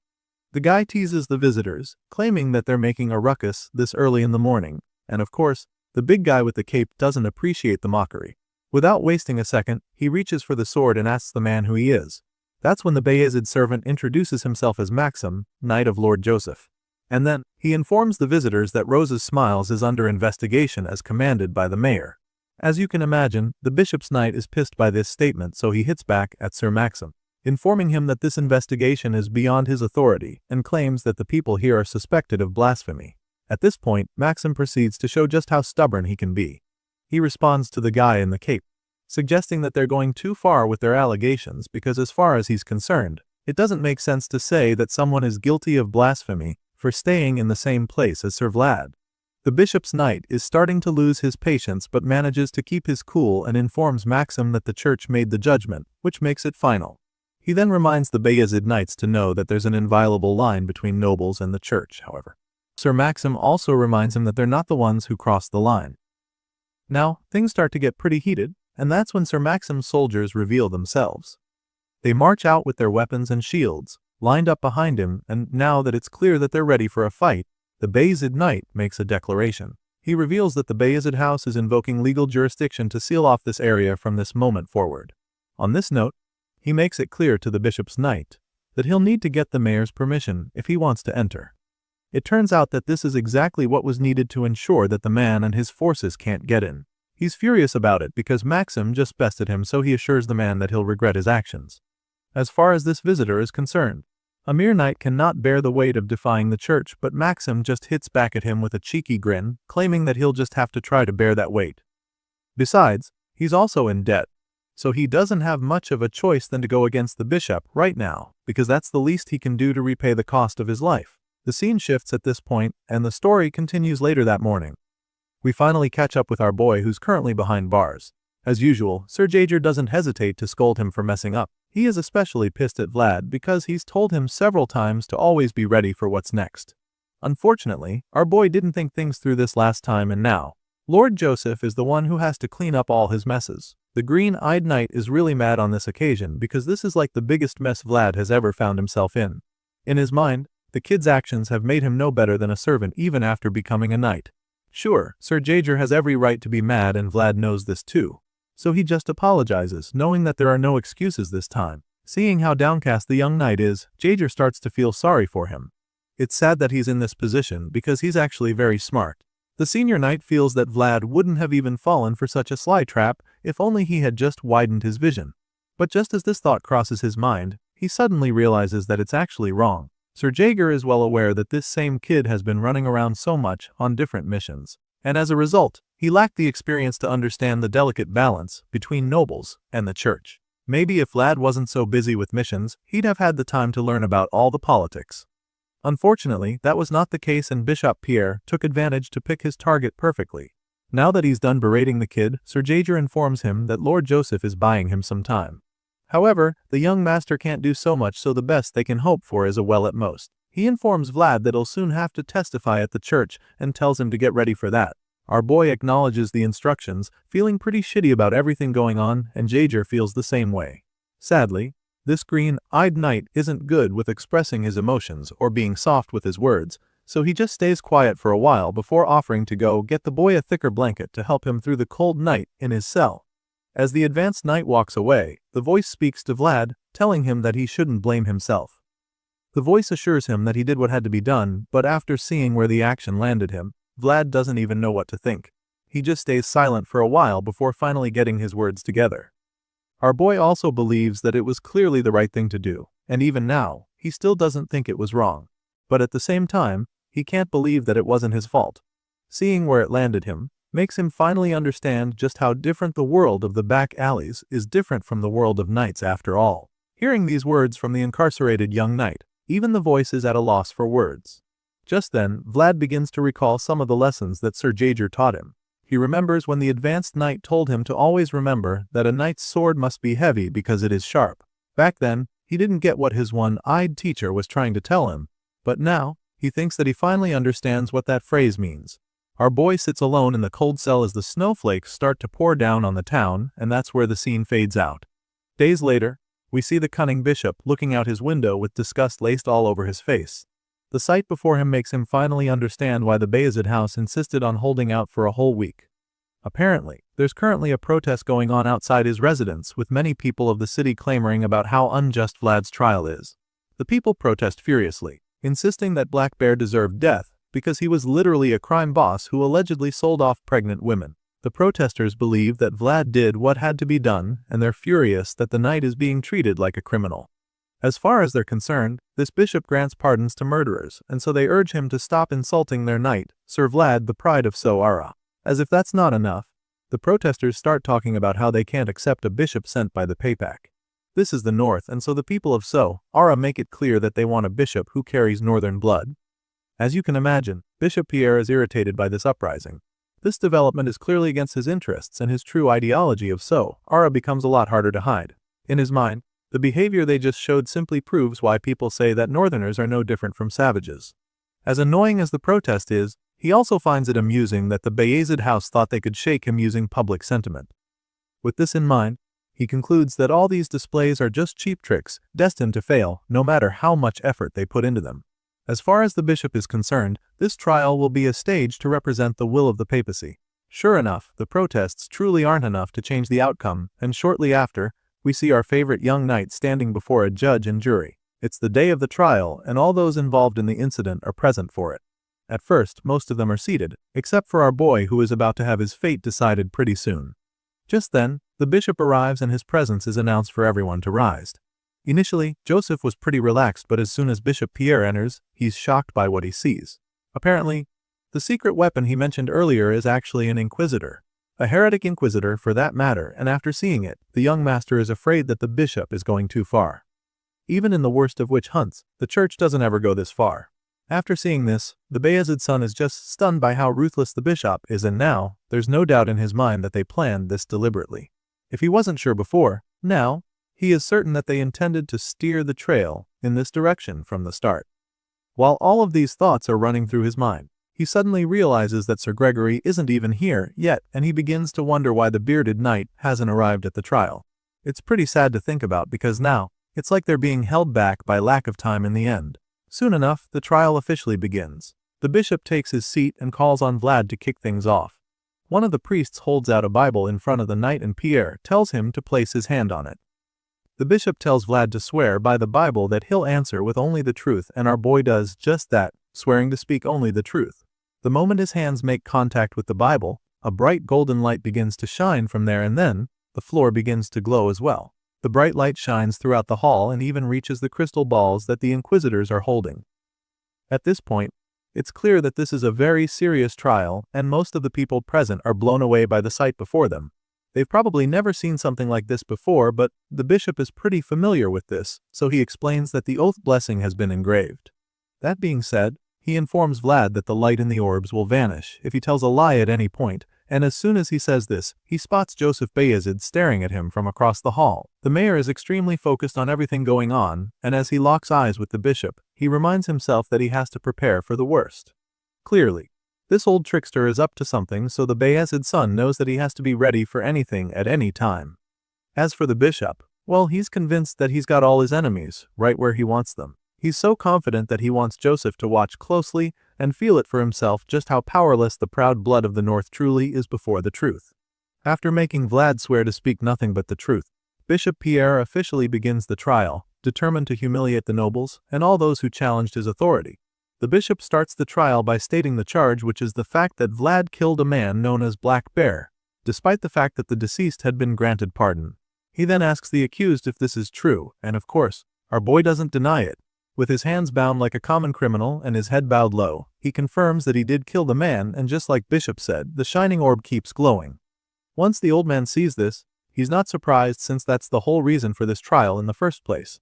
The guy teases the visitors, claiming that they're making a ruckus this early in the morning, and of course, the big guy with the cape doesn't appreciate the mockery. Without wasting a second, he reaches for the sword and asks the man who he is. That's when the Bayezid servant introduces himself as Maxim, Knight of Lord Joseph. And then, he informs the visitors that Rose's Smiles is under investigation as commanded by the mayor. As you can imagine, the bishop's knight is pissed by this statement, so he hits back at Sir Maxim, informing him that this investigation is beyond his authority and claims that the people here are suspected of blasphemy. At this point, Maxim proceeds to show just how stubborn he can be. He responds to the guy in the cape, suggesting that they're going too far with their allegations because as far as he's concerned, it doesn't make sense to say that someone is guilty of blasphemy for staying in the same place as Sir Vlad. The bishop's knight is starting to lose his patience but manages to keep his cool and informs Maxim that the church made the judgment, which makes it final. He then reminds the Bayezid knights to know that there's an inviolable line between nobles and the church, however. Sir Maxim also reminds him that they're not the ones who crossed the line. Now, things start to get pretty heated, and that's when Sir Maxim's soldiers reveal themselves. They march out with their weapons and shields, lined up behind him, and now that it's clear that they're ready for a fight, the Bayezid knight makes a declaration. He reveals that the Bayezid house is invoking legal jurisdiction to seal off this area from this moment forward. On this note, he makes it clear to the bishop's knight that he'll need to get the mayor's permission if he wants to enter. It turns out that this is exactly what was needed to ensure that the man and his forces can't get in. He's furious about it because Maxim just bested him, so he assures the man that he'll regret his actions. As far as this visitor is concerned, a mere knight cannot bear the weight of defying the church, but Maxim just hits back at him with a cheeky grin, claiming that he'll just have to try to bear that weight. Besides, he's also in debt, so he doesn't have much of a choice than to go against the bishop right now, because that's the least he can do to repay the cost of his life. The scene shifts at this point, and the story continues later that morning. We finally catch up with our boy who's currently behind bars. As usual, Sir Jaeger doesn't hesitate to scold him for messing up. He is especially pissed at Vlad because he's told him several times to always be ready for what's next. Unfortunately, our boy didn't think things through this last time, and now Lord Joseph is the one who has to clean up all his messes. The green-eyed knight is really mad on this occasion because this is like the biggest mess Vlad has ever found himself in. In his mind, the kid's actions have made him no better than a servant even after becoming a knight. Sure, Sir Jaeger has every right to be mad and Vlad knows this too. So he just apologizes, knowing that there are no excuses this time. Seeing how downcast the young knight is, Jaeger starts to feel sorry for him. It's sad that he's in this position because he's actually very smart. The senior knight feels that Vlad wouldn't have even fallen for such a sly trap if only he had just widened his vision. But just as this thought crosses his mind, he suddenly realizes that it's actually wrong. Sir Jaeger is well aware that this same kid has been running around so much on different missions, and as a result, he lacked the experience to understand the delicate balance between nobles and the church. Maybe if Vlad wasn't so busy with missions, he'd have had the time to learn about all the politics. Unfortunately, that was not the case, and Bishop Pierre took advantage to pick his target perfectly. Now that he's done berating the kid, Sir Jaeger informs him that Lord Joseph is buying him some time. However, the young master can't do so much, so the best they can hope for is a well at most. He informs Vlad that he'll soon have to testify at the church and tells him to get ready for that. Our boy acknowledges the instructions, feeling pretty shitty about everything going on, and Jaeger feels the same way. Sadly, this green-eyed knight isn't good with expressing his emotions or being soft with his words, so he just stays quiet for a while before offering to go get the boy a thicker blanket to help him through the cold night in his cell. As the advanced knight walks away, the voice speaks to Vlad, telling him that he shouldn't blame himself. The voice assures him that he did what had to be done, but after seeing where the action landed him, Vlad doesn't even know what to think. He just stays silent for a while before finally getting his words together. Our boy also believes that it was clearly the right thing to do, and even now, he still doesn't think it was wrong. But at the same time, he can't believe that it wasn't his fault. Seeing where it landed him makes him finally understand just how different the world of the back alleys is different from the world of knights after all. Hearing these words from the incarcerated young knight, even the voice is at a loss for words. Just then, Vlad begins to recall some of the lessons that Sir Jaeger taught him. He remembers when the advanced knight told him to always remember that a knight's sword must be heavy because it is sharp. Back then, He didn't get what his one-eyed teacher was trying to tell him, but now, he thinks that he finally understands what that phrase means. Our boy sits alone in the cold cell as the snowflakes start to pour down on the town, and that's where the scene fades out. Days later, we see the cunning bishop looking out his window with disgust laced all over his face. The sight before him makes him finally understand why the Bayezid house insisted on holding out for a whole week. Apparently, there's currently a protest going on outside his residence, with many people of the city clamoring about how unjust Vlad's trial is. The people protest furiously, insisting that Black Bear deserved death because he was literally a crime boss who allegedly sold off pregnant women. The protesters believe that Vlad did what had to be done, and they're furious that the knight is being treated like a criminal. As far as they're concerned, this bishop grants pardons to murderers, and so they urge him to stop insulting their knight, Sir Vlad, the pride of Ara. As if that's not enough, the protesters start talking about how they can't accept a bishop sent by the Paypak. This is the north, and so the people of Ara make it clear that they want a bishop who carries northern blood. As you can imagine, Bishop Pierre is irritated by this uprising. This development is clearly against his interests, and his true ideology of Ara becomes a lot harder to hide. In his mind, the behavior they just showed simply proves why people say that northerners are no different from savages. As annoying as the protest is, he also finds it amusing that the Bayezid house thought they could shake him using public sentiment. With this in mind, he concludes that all these displays are just cheap tricks, destined to fail, no matter how much effort they put into them. As far as the bishop is concerned, this trial will be a stage to represent the will of the papacy. Sure enough, the protests truly aren't enough to change the outcome, and shortly after, we see our favorite young knight standing before a judge and jury. It's the day of the trial, and all those involved in the incident are present for it. At first, most of them are seated, except for our boy who is about to have his fate decided pretty soon. Just then, the bishop arrives and his presence is announced for everyone to rise. Initially, Joseph was pretty relaxed, but as soon as Bishop Pierre enters, he's shocked by what he sees. Apparently, the secret weapon he mentioned earlier is actually an inquisitor. A heretic inquisitor for that matter, and after seeing it, the young master is afraid that the bishop is going too far. Even in the worst of witch hunts, the church doesn't ever go this far. After seeing this, the Bayezid son is just stunned by how ruthless the bishop is, and now, there's no doubt in his mind that they planned this deliberately. If he wasn't sure before, now, he is certain that they intended to steer the trail in this direction from the start. While all of these thoughts are running through his mind, he suddenly realizes that Sir Gregory isn't even here yet, and he begins to wonder why the bearded knight hasn't arrived at the trial. It's pretty sad to think about because now, it's like they're being held back by lack of time in the end. Soon enough, the trial officially begins. The bishop takes his seat and calls on Vlad to kick things off. One of the priests holds out a Bible in front of the knight and Pierre tells him to place his hand on it. The bishop tells Vlad to swear by the Bible that he'll answer with only the truth, and our boy does just that, swearing to speak only the truth. The moment his hands make contact with the Bible, a bright golden light begins to shine from there, and then, the floor begins to glow as well. The bright light shines throughout the hall and even reaches the crystal balls that the inquisitors are holding. At this point, it's clear that this is a very serious trial, and most of the people present are blown away by the sight before them. They've probably never seen something like this before, but the bishop is pretty familiar with this, so he explains that the oath blessing has been engraved. That being said, he informs Vlad that the light in the orbs will vanish if he tells a lie at any point, and as soon as he says this, he spots Joseph Bayezid staring at him from across the hall. The mayor is extremely focused on everything going on, and as he locks eyes with the bishop, he reminds himself that he has to prepare for the worst. Clearly, this old trickster is up to something, so the Bayezid son knows that he has to be ready for anything at any time. As for the bishop, well, he's convinced that he's got all his enemies right where he wants them. He's so confident that he wants Joseph to watch closely and feel it for himself just how powerless the proud blood of the North truly is before the truth. After making Vlad swear to speak nothing but the truth, Bishop Pierre officially begins the trial, determined to humiliate the nobles and all those who challenged his authority. The bishop starts the trial by stating the charge, which is the fact that Vlad killed a man known as Black Bear, despite the fact that the deceased had been granted pardon. He then asks the accused if this is true, and of course, our boy doesn't deny it. With his hands bound like a common criminal and his head bowed low, he confirms that he did kill the man, and just like Bishop said, the shining orb keeps glowing. Once the old man sees this, he's not surprised since that's the whole reason for this trial in the first place.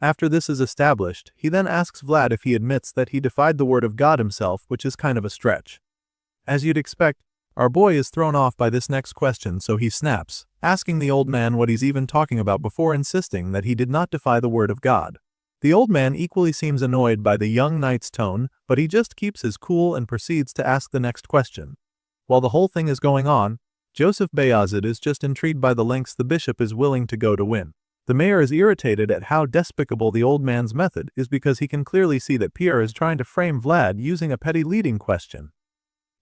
After this is established, he then asks Vlad if he admits that he defied the word of God himself, which is kind of a stretch. As you'd expect, Our boy is thrown off by this next question, so he snaps, asking the old man what he's even talking about before insisting that he did not defy the word of God. The old man equally seems annoyed by the young knight's tone, but he just keeps his cool and proceeds to ask the next question. While the whole thing is going on, Joseph Bayazid is just intrigued by the lengths the bishop is willing to go to win. The mayor is irritated at how despicable the old man's method is because he can clearly see that Pierre is trying to frame Vlad using a petty leading question.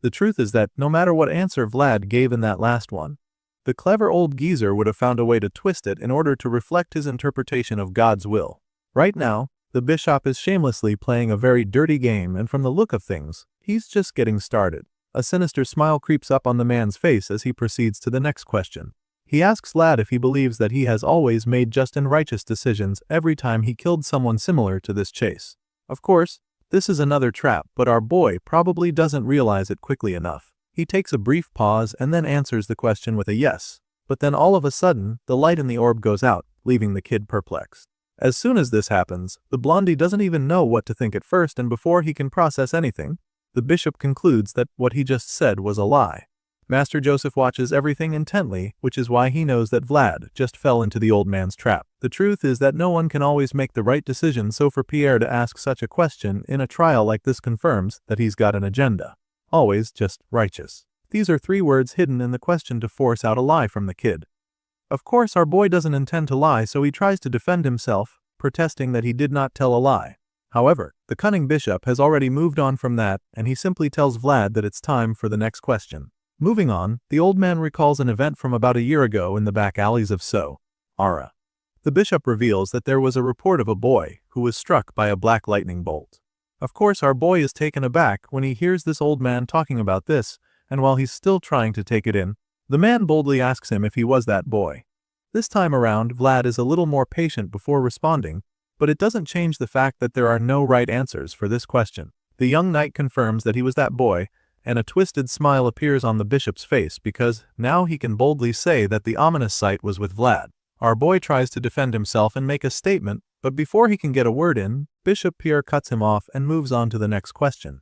The truth is that no matter what answer Vlad gave in that last one, the clever old geezer would have found a way to twist it in order to reflect his interpretation of God's will. Right now, the bishop is shamelessly playing a very dirty game, and from the look of things, he's just getting started. A sinister smile creeps up on the man's face as he proceeds to the next question. He asks Vlad if he believes that he has always made just and righteous decisions every time he killed someone similar to this chase. Of course, this is another trap, but our boy probably doesn't realize it quickly enough. He takes a brief pause and then answers the question with a yes, but then all of a sudden, the light in the orb goes out, leaving the kid perplexed. As soon as this happens, the blondie doesn't even know what to think at first, and before he can process anything, the bishop concludes that what he just said was a lie. Master Joseph watches everything intently, which is why he knows that Vlad just fell into the old man's trap. The truth is that no one can always make the right decision, so for Pierre to ask such a question in a trial like this confirms that he's got an agenda. Always just righteous. These are 3 words hidden in the question to force out a lie from the kid. Of course, our boy doesn't intend to lie, so he tries to defend himself, protesting that he did not tell a lie. However, the cunning bishop has already moved on from that, and he simply tells Vlad that it's time for the next question. Moving on, the old man recalls an event from about a year ago in the back alleys of Asura. The bishop reveals that there was a report of a boy who was struck by a black lightning bolt. Of course, our boy is taken aback when he hears this old man talking about this, and while he's still trying to take it in, the man boldly asks him if he was that boy. This time around, Vlad is a little more patient before responding, but it doesn't change the fact that there are no right answers for this question. The young knight confirms that he was that boy, and a twisted smile appears on the bishop's face because now he can boldly say that the ominous sight was with Vlad. Our boy tries to defend himself and make a statement, but before he can get a word in, Bishop Pierre cuts him off and moves on to the next question.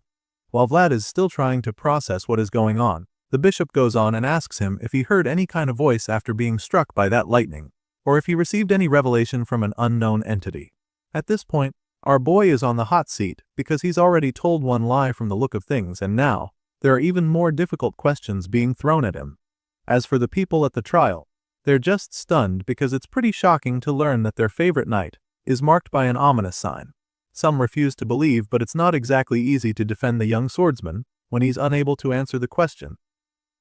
While Vlad is still trying to process what is going on, the bishop goes on and asks him if he heard any kind of voice after being struck by that lightning, or if he received any revelation from an unknown entity. At this point, our boy is on the hot seat because he's already told one lie from the look of things, and now, there are even more difficult questions being thrown at him. As for the people at the trial, they're just stunned because it's pretty shocking to learn that their favorite knight is marked by an ominous sign. Some refuse to believe, but it's not exactly easy to defend the young swordsman when he's unable to answer the question.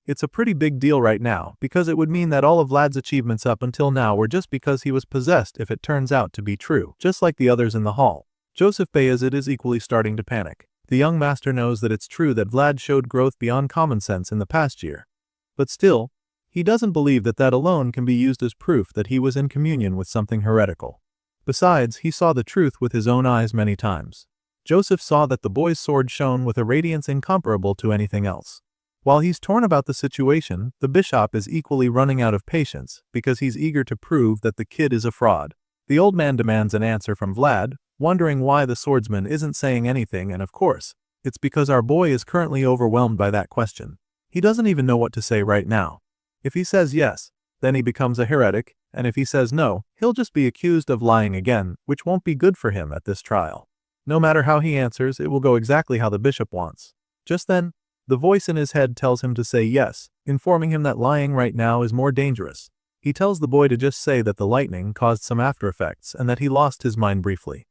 It's a pretty big deal right now because it would mean that all of Vlad's achievements up until now were just because he was possessed if it turns out to be true. Just like the others in the hall, Joseph Bayazid is equally starting to panic. The young master knows that it's true that Vlad showed growth beyond common sense in the past year. But still, he doesn't believe that that alone can be used as proof that he was in communion with something heretical. Besides, he saw the truth with his own eyes many times. Joseph saw that the boy's sword shone with a radiance incomparable to anything else. While he's torn about the situation, the bishop is equally running out of patience because he's eager to prove that the kid is a fraud. The old man demands an answer from Vlad, wondering why the swordsman isn't saying anything, and of course, it's because our boy is currently overwhelmed by that question. He doesn't even know what to say right now. If he says yes, then he becomes a heretic, and if he says no, he'll just be accused of lying again, which won't be good for him at this trial. No matter how he answers, it will go exactly how the bishop wants. Just then, the voice in his head tells him to say yes, informing him that lying right now is more dangerous. He tells the boy to just say that the lightning caused some after effects and that he lost his mind briefly.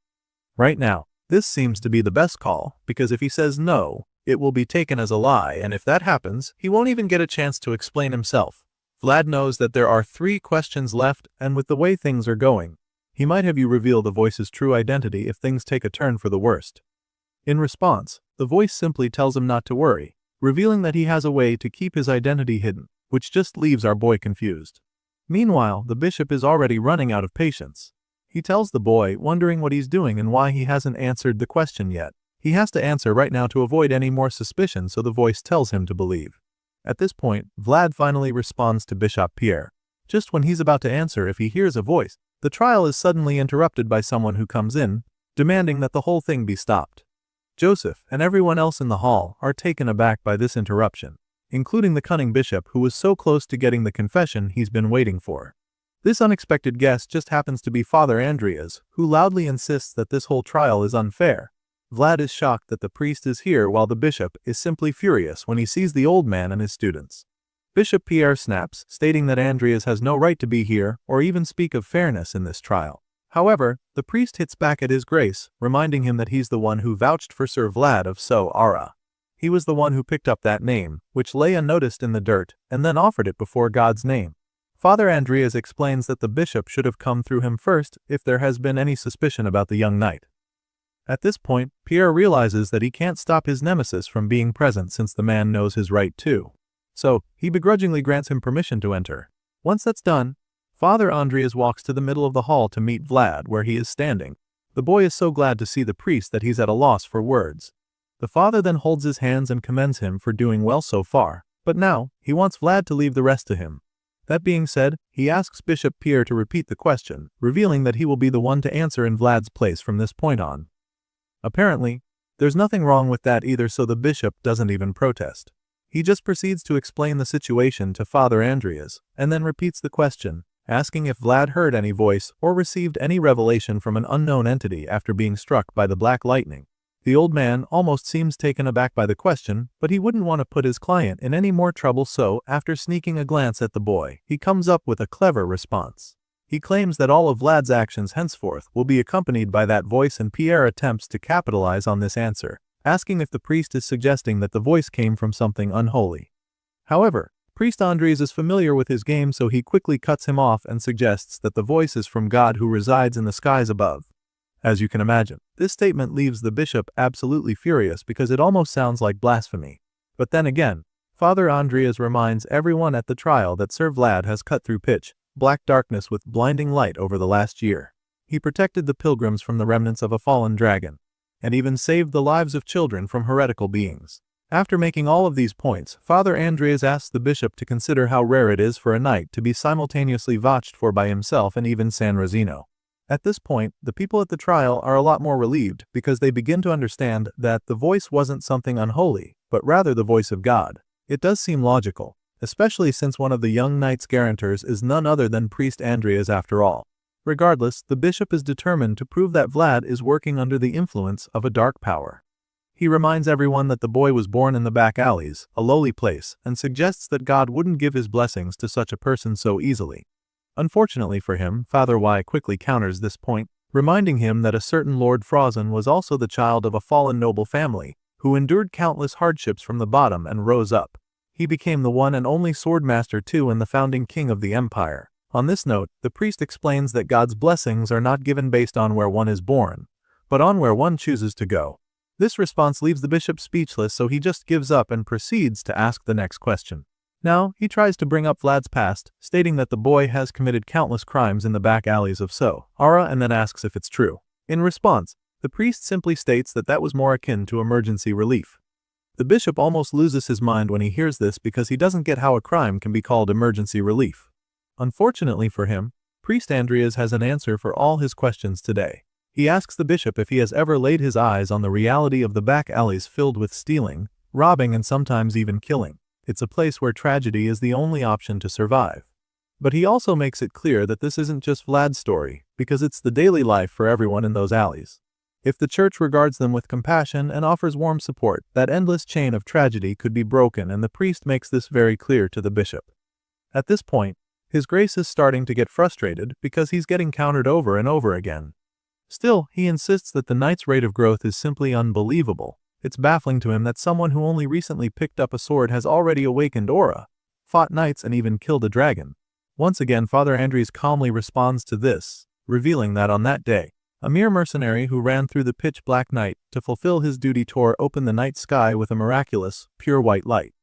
Right now, this seems to be the best call, because if he says no, it will be taken as a lie, and if that happens, he won't even get a chance to explain himself. Vlad knows that there are 3 questions left, and with the way things are going, he might have you reveal the voice's true identity if things take a turn for the worst. In response, the voice simply tells him not to worry, revealing that he has a way to keep his identity hidden, which just leaves our boy confused. Meanwhile, the bishop is already running out of patience. He tells the boy, wondering what he's doing and why he hasn't answered the question yet. He has to answer right now to avoid any more suspicion, so the voice tells him to believe. At this point, Vlad finally responds to Bishop Pierre. Just when he's about to answer if he hears a voice, the trial is suddenly interrupted by someone who comes in, demanding that the whole thing be stopped. Joseph and everyone else in the hall are taken aback by this interruption. including the cunning bishop who was so close to getting the confession he's been waiting for. This unexpected guest just happens to be Father Andreas, who loudly insists that this whole trial is unfair. Vlad is shocked that the priest is here while the bishop is simply furious when he sees the old man and his students. Bishop Pierre snaps, stating that Andreas has no right to be here or even speak of fairness in this trial. However, the priest hits back at his grace, reminding him that he's the one who vouched for Sir Vlad of Ara. He was the one who picked up that name, which lay unnoticed in the dirt, and then offered it before God's name. Father Andreas explains that the bishop should have come through him first if there has been any suspicion about the young knight. At this point, Pierre realizes that he can't stop his nemesis from being present since the man knows his right too. So, he begrudgingly grants him permission to enter. Once that's done, Father Andreas walks to the middle of the hall to meet Vlad where he is standing. The boy is so glad to see the priest that he's at a loss for words. The father then holds his hands and commends him for doing well so far, but now, he wants Vlad to leave the rest to him. That being said, he asks Bishop Pierre to repeat the question, revealing that he will be the one to answer in Vlad's place from this point on. Apparently, there's nothing wrong with that either, so the bishop doesn't even protest. He just proceeds to explain the situation to Father Andreas, and then repeats the question, asking if Vlad heard any voice or received any revelation from an unknown entity after being struck by the black lightning. The old man almost seems taken aback by the question, but he wouldn't want to put his client in any more trouble, so, after sneaking a glance at the boy, he comes up with a clever response. He claims that all of Vlad's actions henceforth will be accompanied by that voice, and Pierre attempts to capitalize on this answer, asking if the priest is suggesting that the voice came from something unholy. However, Priest Andres is familiar with his game, so he quickly cuts him off and suggests that the voice is from God who resides in the skies above. As you can imagine, this statement leaves the bishop absolutely furious because it almost sounds like blasphemy. But then again, Father Andreas reminds everyone at the trial that Sir Vlad has cut through pitch black darkness with blinding light over the last year. He protected the pilgrims from the remnants of a fallen dragon, and even saved the lives of children from heretical beings. After making all of these points, Father Andreas asks the bishop to consider how rare it is for a knight to be simultaneously vouched for by himself and even San Rosino. At this point, the people at the trial are a lot more relieved because they begin to understand that the voice wasn't something unholy, but rather the voice of God. It does seem logical, especially since one of the young knight's guarantors is none other than Priest Andreas after all. Regardless, the bishop is determined to prove that Vlad is working under the influence of a dark power. He reminds everyone that the boy was born in the back alleys, a lowly place, and suggests that God wouldn't give his blessings to such a person so easily. Unfortunately for him, Father Y quickly counters this point, reminding him that a certain Lord Frozen was also the child of a fallen noble family, who endured countless hardships from the bottom and rose up. He became the one and only Swordmaster too and the founding king of the empire. On this note, the priest explains that God's blessings are not given based on where one is born, but on where one chooses to go. This response leaves the bishop speechless, so he just gives up and proceeds to ask the next question. Now, he tries to bring up Vlad's past, stating that the boy has committed countless crimes in the back alleys of Ara, and then asks if it's true. In response, the priest simply states that that was more akin to emergency relief. The bishop almost loses his mind when he hears this because he doesn't get how a crime can be called emergency relief. Unfortunately for him, Priest Andreas has an answer for all his questions today. He asks the bishop if he has ever laid his eyes on the reality of the back alleys filled with stealing, robbing, and sometimes even killing. It's a place where tragedy is the only option to survive. But he also makes it clear that this isn't just Vlad's story, because it's the daily life for everyone in those alleys. If the church regards them with compassion and offers warm support, that endless chain of tragedy could be broken, and the priest makes this very clear to the bishop. At this point, His Grace is starting to get frustrated because he's getting countered over and over again. Still, he insists that the knight's rate of growth is simply unbelievable. It's baffling to him that someone who only recently picked up a sword has already awakened aura, fought knights, and even killed a dragon. Once again, Father Andres calmly responds to this, revealing that on that day, a mere mercenary who ran through the pitch-black night to fulfill his duty tore open the night sky with a miraculous, pure white light.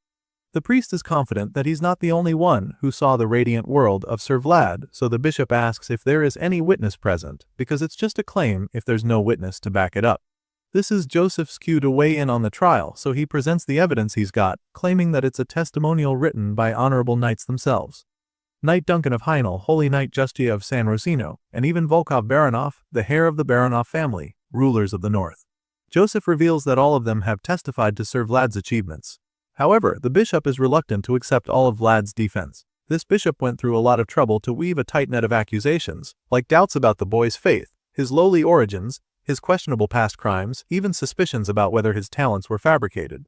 The priest is confident that he's not the only one who saw the radiant world of Sir Vlad, so the bishop asks if there is any witness present, because it's just a claim if there's no witness to back it up. This is Joseph's cue to weigh in on the trial, so he presents the evidence he's got, claiming that it's a testimonial written by honorable knights themselves. Knight Duncan of Heinel, Holy Knight Justia of San Rosino, and even Volkov Baranov, the heir of the Baranov family, rulers of the north. Joseph reveals that all of them have testified to Sir Vlad's achievements. However, the bishop is reluctant to accept all of Vlad's defense. This bishop went through a lot of trouble to weave a tight net of accusations, like doubts about the boy's faith, his lowly origins, his questionable past crimes, even suspicions about whether his talents were fabricated.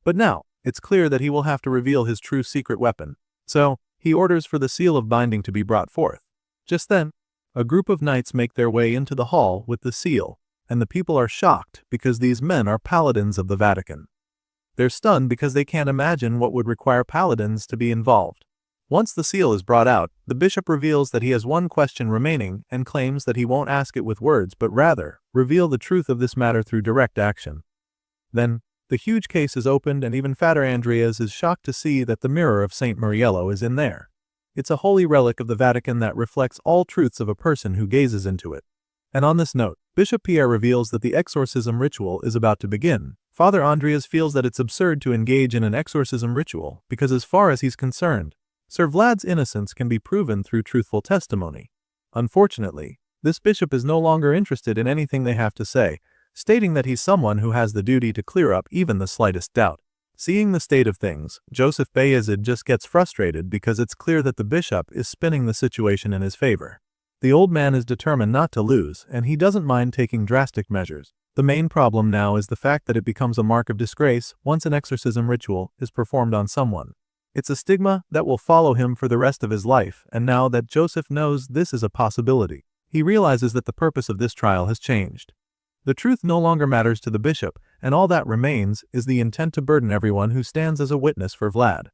But now, it's clear that he will have to reveal his true secret weapon. So, he orders for the seal of binding to be brought forth. Just then, a group of knights make their way into the hall with the seal, and the people are shocked because these men are paladins of the Vatican. They're stunned because they can't imagine what would require paladins to be involved. Once the seal is brought out, the bishop reveals that he has one question remaining and claims that he won't ask it with words but rather reveal the truth of this matter through direct action. Then, the huge case is opened and even Fader Andreas is shocked to see that the mirror of Saint Muriello is in there. It's a holy relic of the Vatican that reflects all truths of a person who gazes into it. And on this note, Bishop Pierre reveals that the exorcism ritual is about to begin. Father Andreas feels that it's absurd to engage in an exorcism ritual because as far as he's concerned, Sir Vlad's innocence can be proven through truthful testimony. Unfortunately, this bishop is no longer interested in anything they have to say, stating that he's someone who has the duty to clear up even the slightest doubt. Seeing the state of things, Joseph Bayezid just gets frustrated because it's clear that the bishop is spinning the situation in his favor. The old man is determined not to lose, and he doesn't mind taking drastic measures. The main problem now is the fact that it becomes a mark of disgrace once an exorcism ritual is performed on someone. It's a stigma that will follow him for the rest of his life, and now that Joseph knows this is a possibility, he realizes that the purpose of this trial has changed. The truth no longer matters to the bishop, and all that remains is the intent to burden everyone who stands as a witness for Vlad.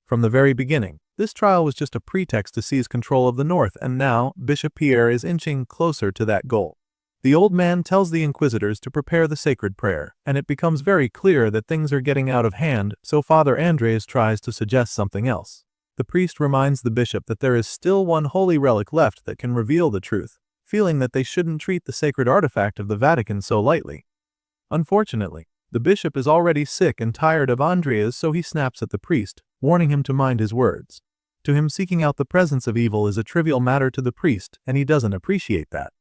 From the very beginning, this trial was just a pretext to seize control of the north, and now Bishop Pierre is inching closer to that goal. The old man tells the inquisitors to prepare the sacred prayer, and it becomes very clear that things are getting out of hand, so Father Andreas tries to suggest something else. The priest reminds the bishop that there is still one holy relic left that can reveal the truth, feeling that they shouldn't treat the sacred artifact of the Vatican so lightly. Unfortunately, the bishop is already sick and tired of Andreas, so he snaps at the priest, warning him to mind his words. To him, seeking out the presence of evil is a trivial matter to the priest, and he doesn't appreciate that.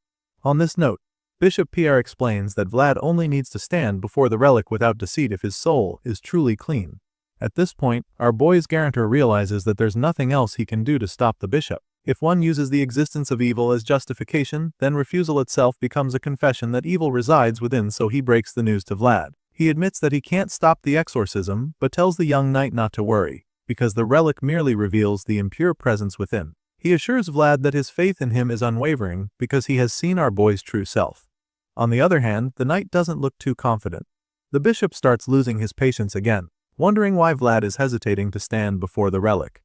On this note, Bishop Pierre explains that Vlad only needs to stand before the relic without deceit if his soul is truly clean. At this point, our boy's guarantor realizes that there's nothing else he can do to stop the bishop. If one uses the existence of evil as justification, then refusal itself becomes a confession that evil resides within, so he breaks the news to Vlad. He admits that he can't stop the exorcism, but tells the young knight not to worry, because the relic merely reveals the impure presence within. He assures Vlad that his faith in him is unwavering because he has seen our boy's true self. On the other hand, the knight doesn't look too confident. The bishop starts losing his patience again, wondering why Vlad is hesitating to stand before the relic.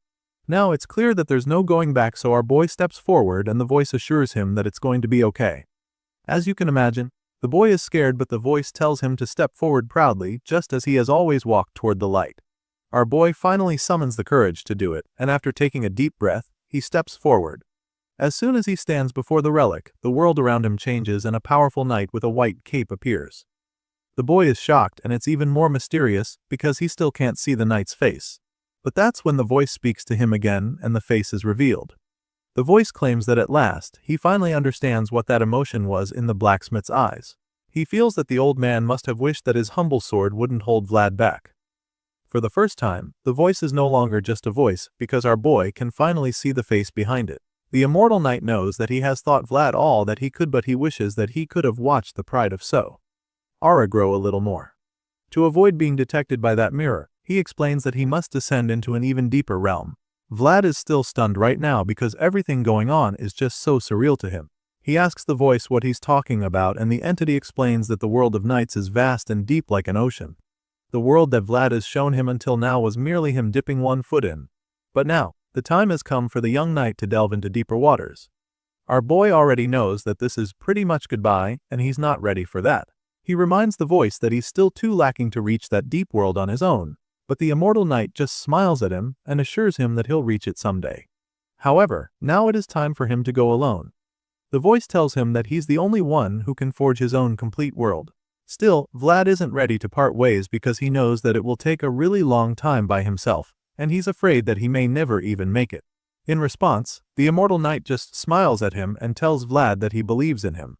Now it's clear that there's no going back, so our boy steps forward and the voice assures him that it's going to be okay. As you can imagine, the boy is scared, but the voice tells him to step forward proudly, just as he has always walked toward the light. Our boy finally summons the courage to do it, and after taking a deep breath, he steps forward. As soon as he stands before the relic, the world around him changes and a powerful knight with a white cape appears. The boy is shocked, and it's even more mysterious because he still can't see the knight's face. But that's when the voice speaks to him again and the face is revealed. The voice claims that at last, he finally understands what that emotion was in the blacksmith's eyes. He feels that the old man must have wished that his humble sword wouldn't hold Vlad back. For the first time, the voice is no longer just a voice because our boy can finally see the face behind it. The immortal knight knows that he has thought Vlad all that he could, but he wishes that he could have watched the pride of so. Aura grow a little more. To avoid being detected by that mirror, he explains that he must descend into an even deeper realm. Vlad is still stunned right now because everything going on is just so surreal to him. He asks the voice what he's talking about, and the entity explains that the world of knights is vast and deep like an ocean. The world that Vlad has shown him until now was merely him dipping one foot in. But now, the time has come for the young knight to delve into deeper waters. Our boy already knows that this is pretty much goodbye, and he's not ready for that. He reminds the voice that he's still too lacking to reach that deep world on his own, but the immortal knight just smiles at him and assures him that he'll reach it someday. However, now it is time for him to go alone. The voice tells him that he's the only one who can forge his own complete world. Still, Vlad isn't ready to part ways because he knows that it will take a really long time by himself, and he's afraid that he may never even make it. In response, the immortal knight just smiles at him and tells Vlad that he believes in him.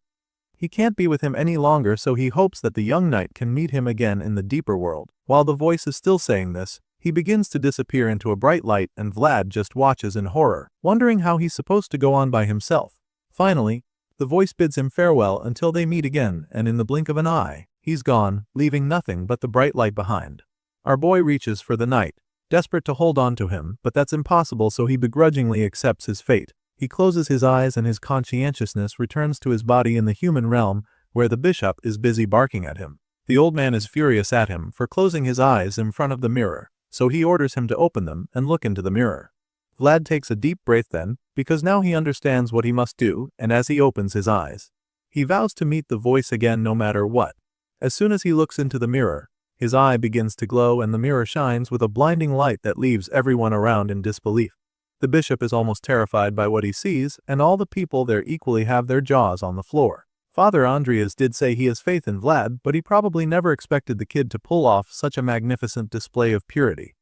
He can't be with him any longer, so he hopes that the young knight can meet him again in the deeper world. While the voice is still saying this, he begins to disappear into a bright light and Vlad just watches in horror, wondering how he's supposed to go on by himself. Finally, the voice bids him farewell until they meet again, and in the blink of an eye, he's gone, leaving nothing but the bright light behind. Our boy reaches for the knight, desperate to hold on to him, but that's impossible, so he begrudgingly accepts his fate. He closes his eyes and his conscientiousness returns to his body in the human realm, where the bishop is busy barking at him. The old man is furious at him for closing his eyes in front of the mirror, so he orders him to open them and look into the mirror. Vlad takes a deep breath then, because now he understands what he must do, and as he opens his eyes, he vows to meet the voice again no matter what. As soon as he looks into the mirror, his eye begins to glow and the mirror shines with a blinding light that leaves everyone around in disbelief. The bishop is almost terrified by what he sees, and all the people there equally have their jaws on the floor. Father Andreas did say he has faith in Vlad, but he probably never expected the kid to pull off such a magnificent display of purity.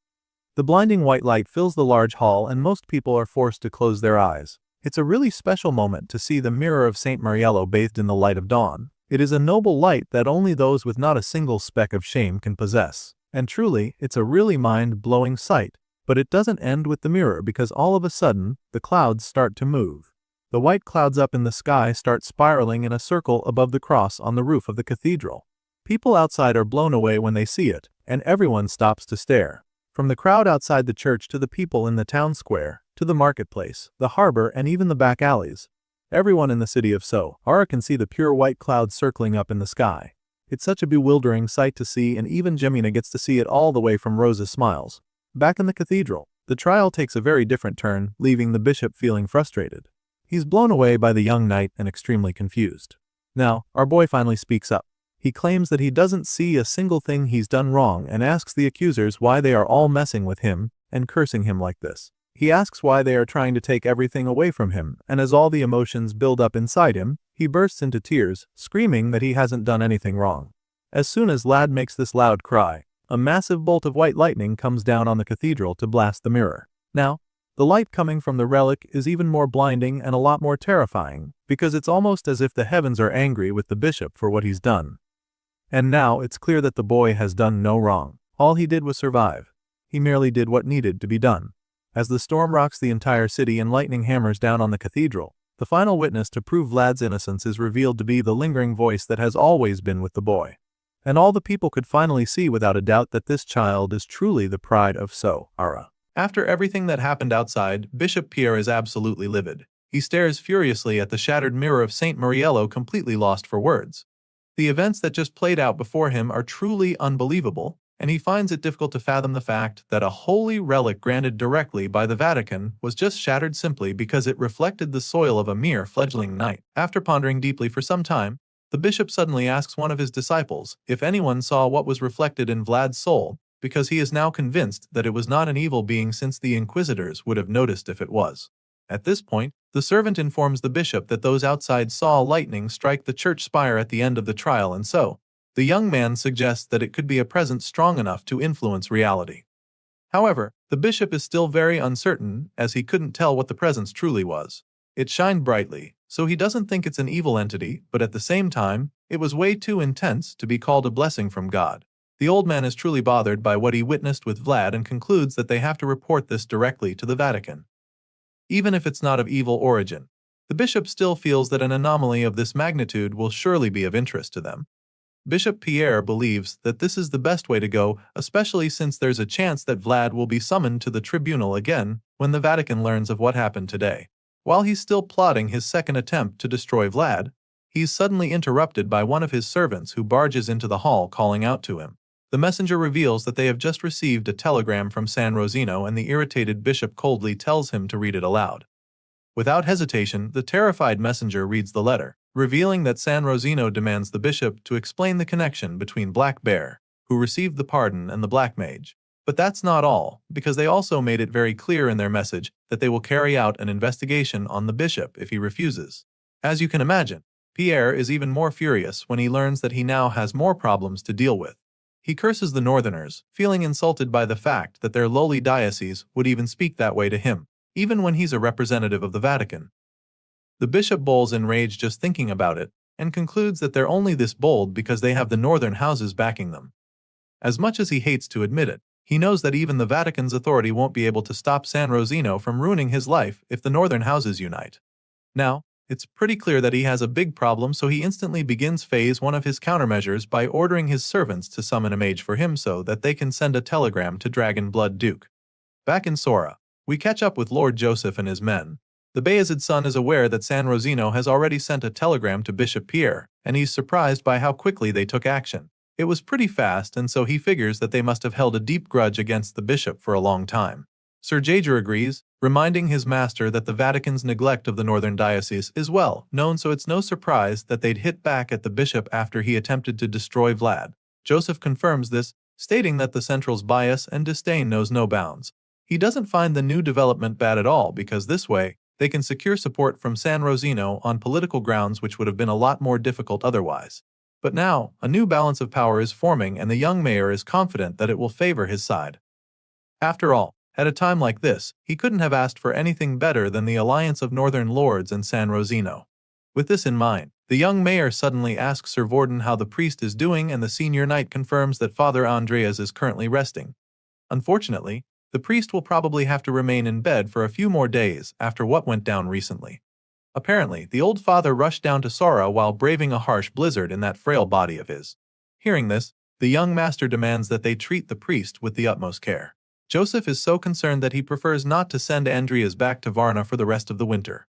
The blinding white light fills the large hall and most people are forced to close their eyes. It's a really special moment to see the mirror of Saint Mariello bathed in the light of dawn. It is a noble light that only those with not a single speck of shame can possess. And truly, it's a really mind-blowing sight. But it doesn't end with the mirror, because all of a sudden, the clouds start to move. The white clouds up in the sky start spiraling in a circle above the cross on the roof of the cathedral. People outside are blown away when they see it, and everyone stops to stare. From the crowd outside the church to the people in the town square, to the marketplace, the harbor, and even the back alleys, everyone in the city of Sohara can see the pure white clouds circling up in the sky. It's such a bewildering sight to see, and even Jemina gets to see it all the way from Rosa's smiles. Back in the cathedral, the trial takes a very different turn, leaving the bishop feeling frustrated. He's blown away by the young knight and extremely confused. Now, our boy finally speaks up. He claims that he doesn't see a single thing he's done wrong and asks the accusers why they are all messing with him and cursing him like this. He asks why they are trying to take everything away from him, and as all the emotions build up inside him, he bursts into tears, screaming that he hasn't done anything wrong. As soon as Lad makes this loud cry, a massive bolt of white lightning comes down on the cathedral to blast the mirror. Now, the light coming from the relic is even more blinding and a lot more terrifying, because it's almost as if the heavens are angry with the bishop for what he's done. And now it's clear that the boy has done no wrong. All he did was survive. He merely did what needed to be done. As the storm rocks the entire city and lightning hammers down on the cathedral, the final witness to prove Vlad's innocence is revealed to be the lingering voice that has always been with the boy. And all the people could finally see without a doubt that this child is truly the pride of Sohara. After everything that happened outside, Bishop Pierre is absolutely livid. He stares furiously at the shattered mirror of Saint Mariello, completely lost for words. The events that just played out before him are truly unbelievable, and he finds it difficult to fathom the fact that a holy relic granted directly by the Vatican was just shattered simply because it reflected the soil of a mere fledgling knight. After pondering deeply for some time, the bishop suddenly asks one of his disciples if anyone saw what was reflected in Vlad's soul, because he is now convinced that it was not an evil being, since the inquisitors would have noticed if it was. At this point, the servant informs the bishop that those outside saw lightning strike the church spire at the end of the trial, and so, the young man suggests that it could be a presence strong enough to influence reality. However, the bishop is still very uncertain, as he couldn't tell what the presence truly was. It shined brightly, so he doesn't think it's an evil entity, but at the same time, it was way too intense to be called a blessing from God. The old man is truly bothered by what he witnessed with Vlad and concludes that they have to report this directly to the Vatican. Even if it's not of evil origin, the bishop still feels that an anomaly of this magnitude will surely be of interest to them. Bishop Pierre believes that this is the best way to go, especially since there's a chance that Vlad will be summoned to the tribunal again when the Vatican learns of what happened today. While he's still plotting his second attempt to destroy Vlad, he's suddenly interrupted by one of his servants who barges into the hall calling out to him. The messenger reveals that they have just received a telegram from San Rosino, and the irritated bishop coldly tells him to read it aloud. Without hesitation, the terrified messenger reads the letter, revealing that San Rosino demands the bishop to explain the connection between Black Bear, who received the pardon, and the Black Mage. But that's not all, because they also made it very clear in their message that they will carry out an investigation on the bishop if he refuses. As you can imagine, Pierre is even more furious when he learns that he now has more problems to deal with. He curses the Northerners, feeling insulted by the fact that their lowly diocese would even speak that way to him, even when he's a representative of the Vatican. The bishop bowls in rage just thinking about it, and concludes that they're only this bold because they have the northern houses backing them. As much as he hates to admit it, he knows that even the Vatican's authority won't be able to stop San Rosino from ruining his life if the northern houses unite. Now, it's pretty clear that he has a big problem, so he instantly begins phase 1 of his countermeasures by ordering his servants to summon a mage for him so that they can send a telegram to Dragon Blood Duke. Back in Sora, we catch up with Lord Joseph and his men. The Bayezid's son is aware that San Rosino has already sent a telegram to Bishop Pierre, and he's surprised by how quickly they took action. It was pretty fast, and so he figures that they must have held a deep grudge against the bishop for a long time. Sir Jaeger agrees, reminding his master that the Vatican's neglect of the northern diocese is well known, so it's no surprise that they'd hit back at the bishop after he attempted to destroy Vlad. Joseph confirms this, stating that the Central's bias and disdain knows no bounds. He doesn't find the new development bad at all because this way, they can secure support from San Rosino on political grounds which would have been a lot more difficult otherwise. But now, a new balance of power is forming and the young mayor is confident that it will favor his side. After all, at a time like this, he couldn't have asked for anything better than the alliance of northern lords and San Rosino. With this in mind, the young mayor suddenly asks Sir Vorden how the priest is doing, and the senior knight confirms that Father Andreas is currently resting. Unfortunately, the priest will probably have to remain in bed for a few more days after what went down recently. Apparently, the old father rushed down to Sora while braving a harsh blizzard in that frail body of his. Hearing this, the young master demands that they treat the priest with the utmost care. Joseph is so concerned that he prefers not to send Andreas back to Varna for the rest of the winter.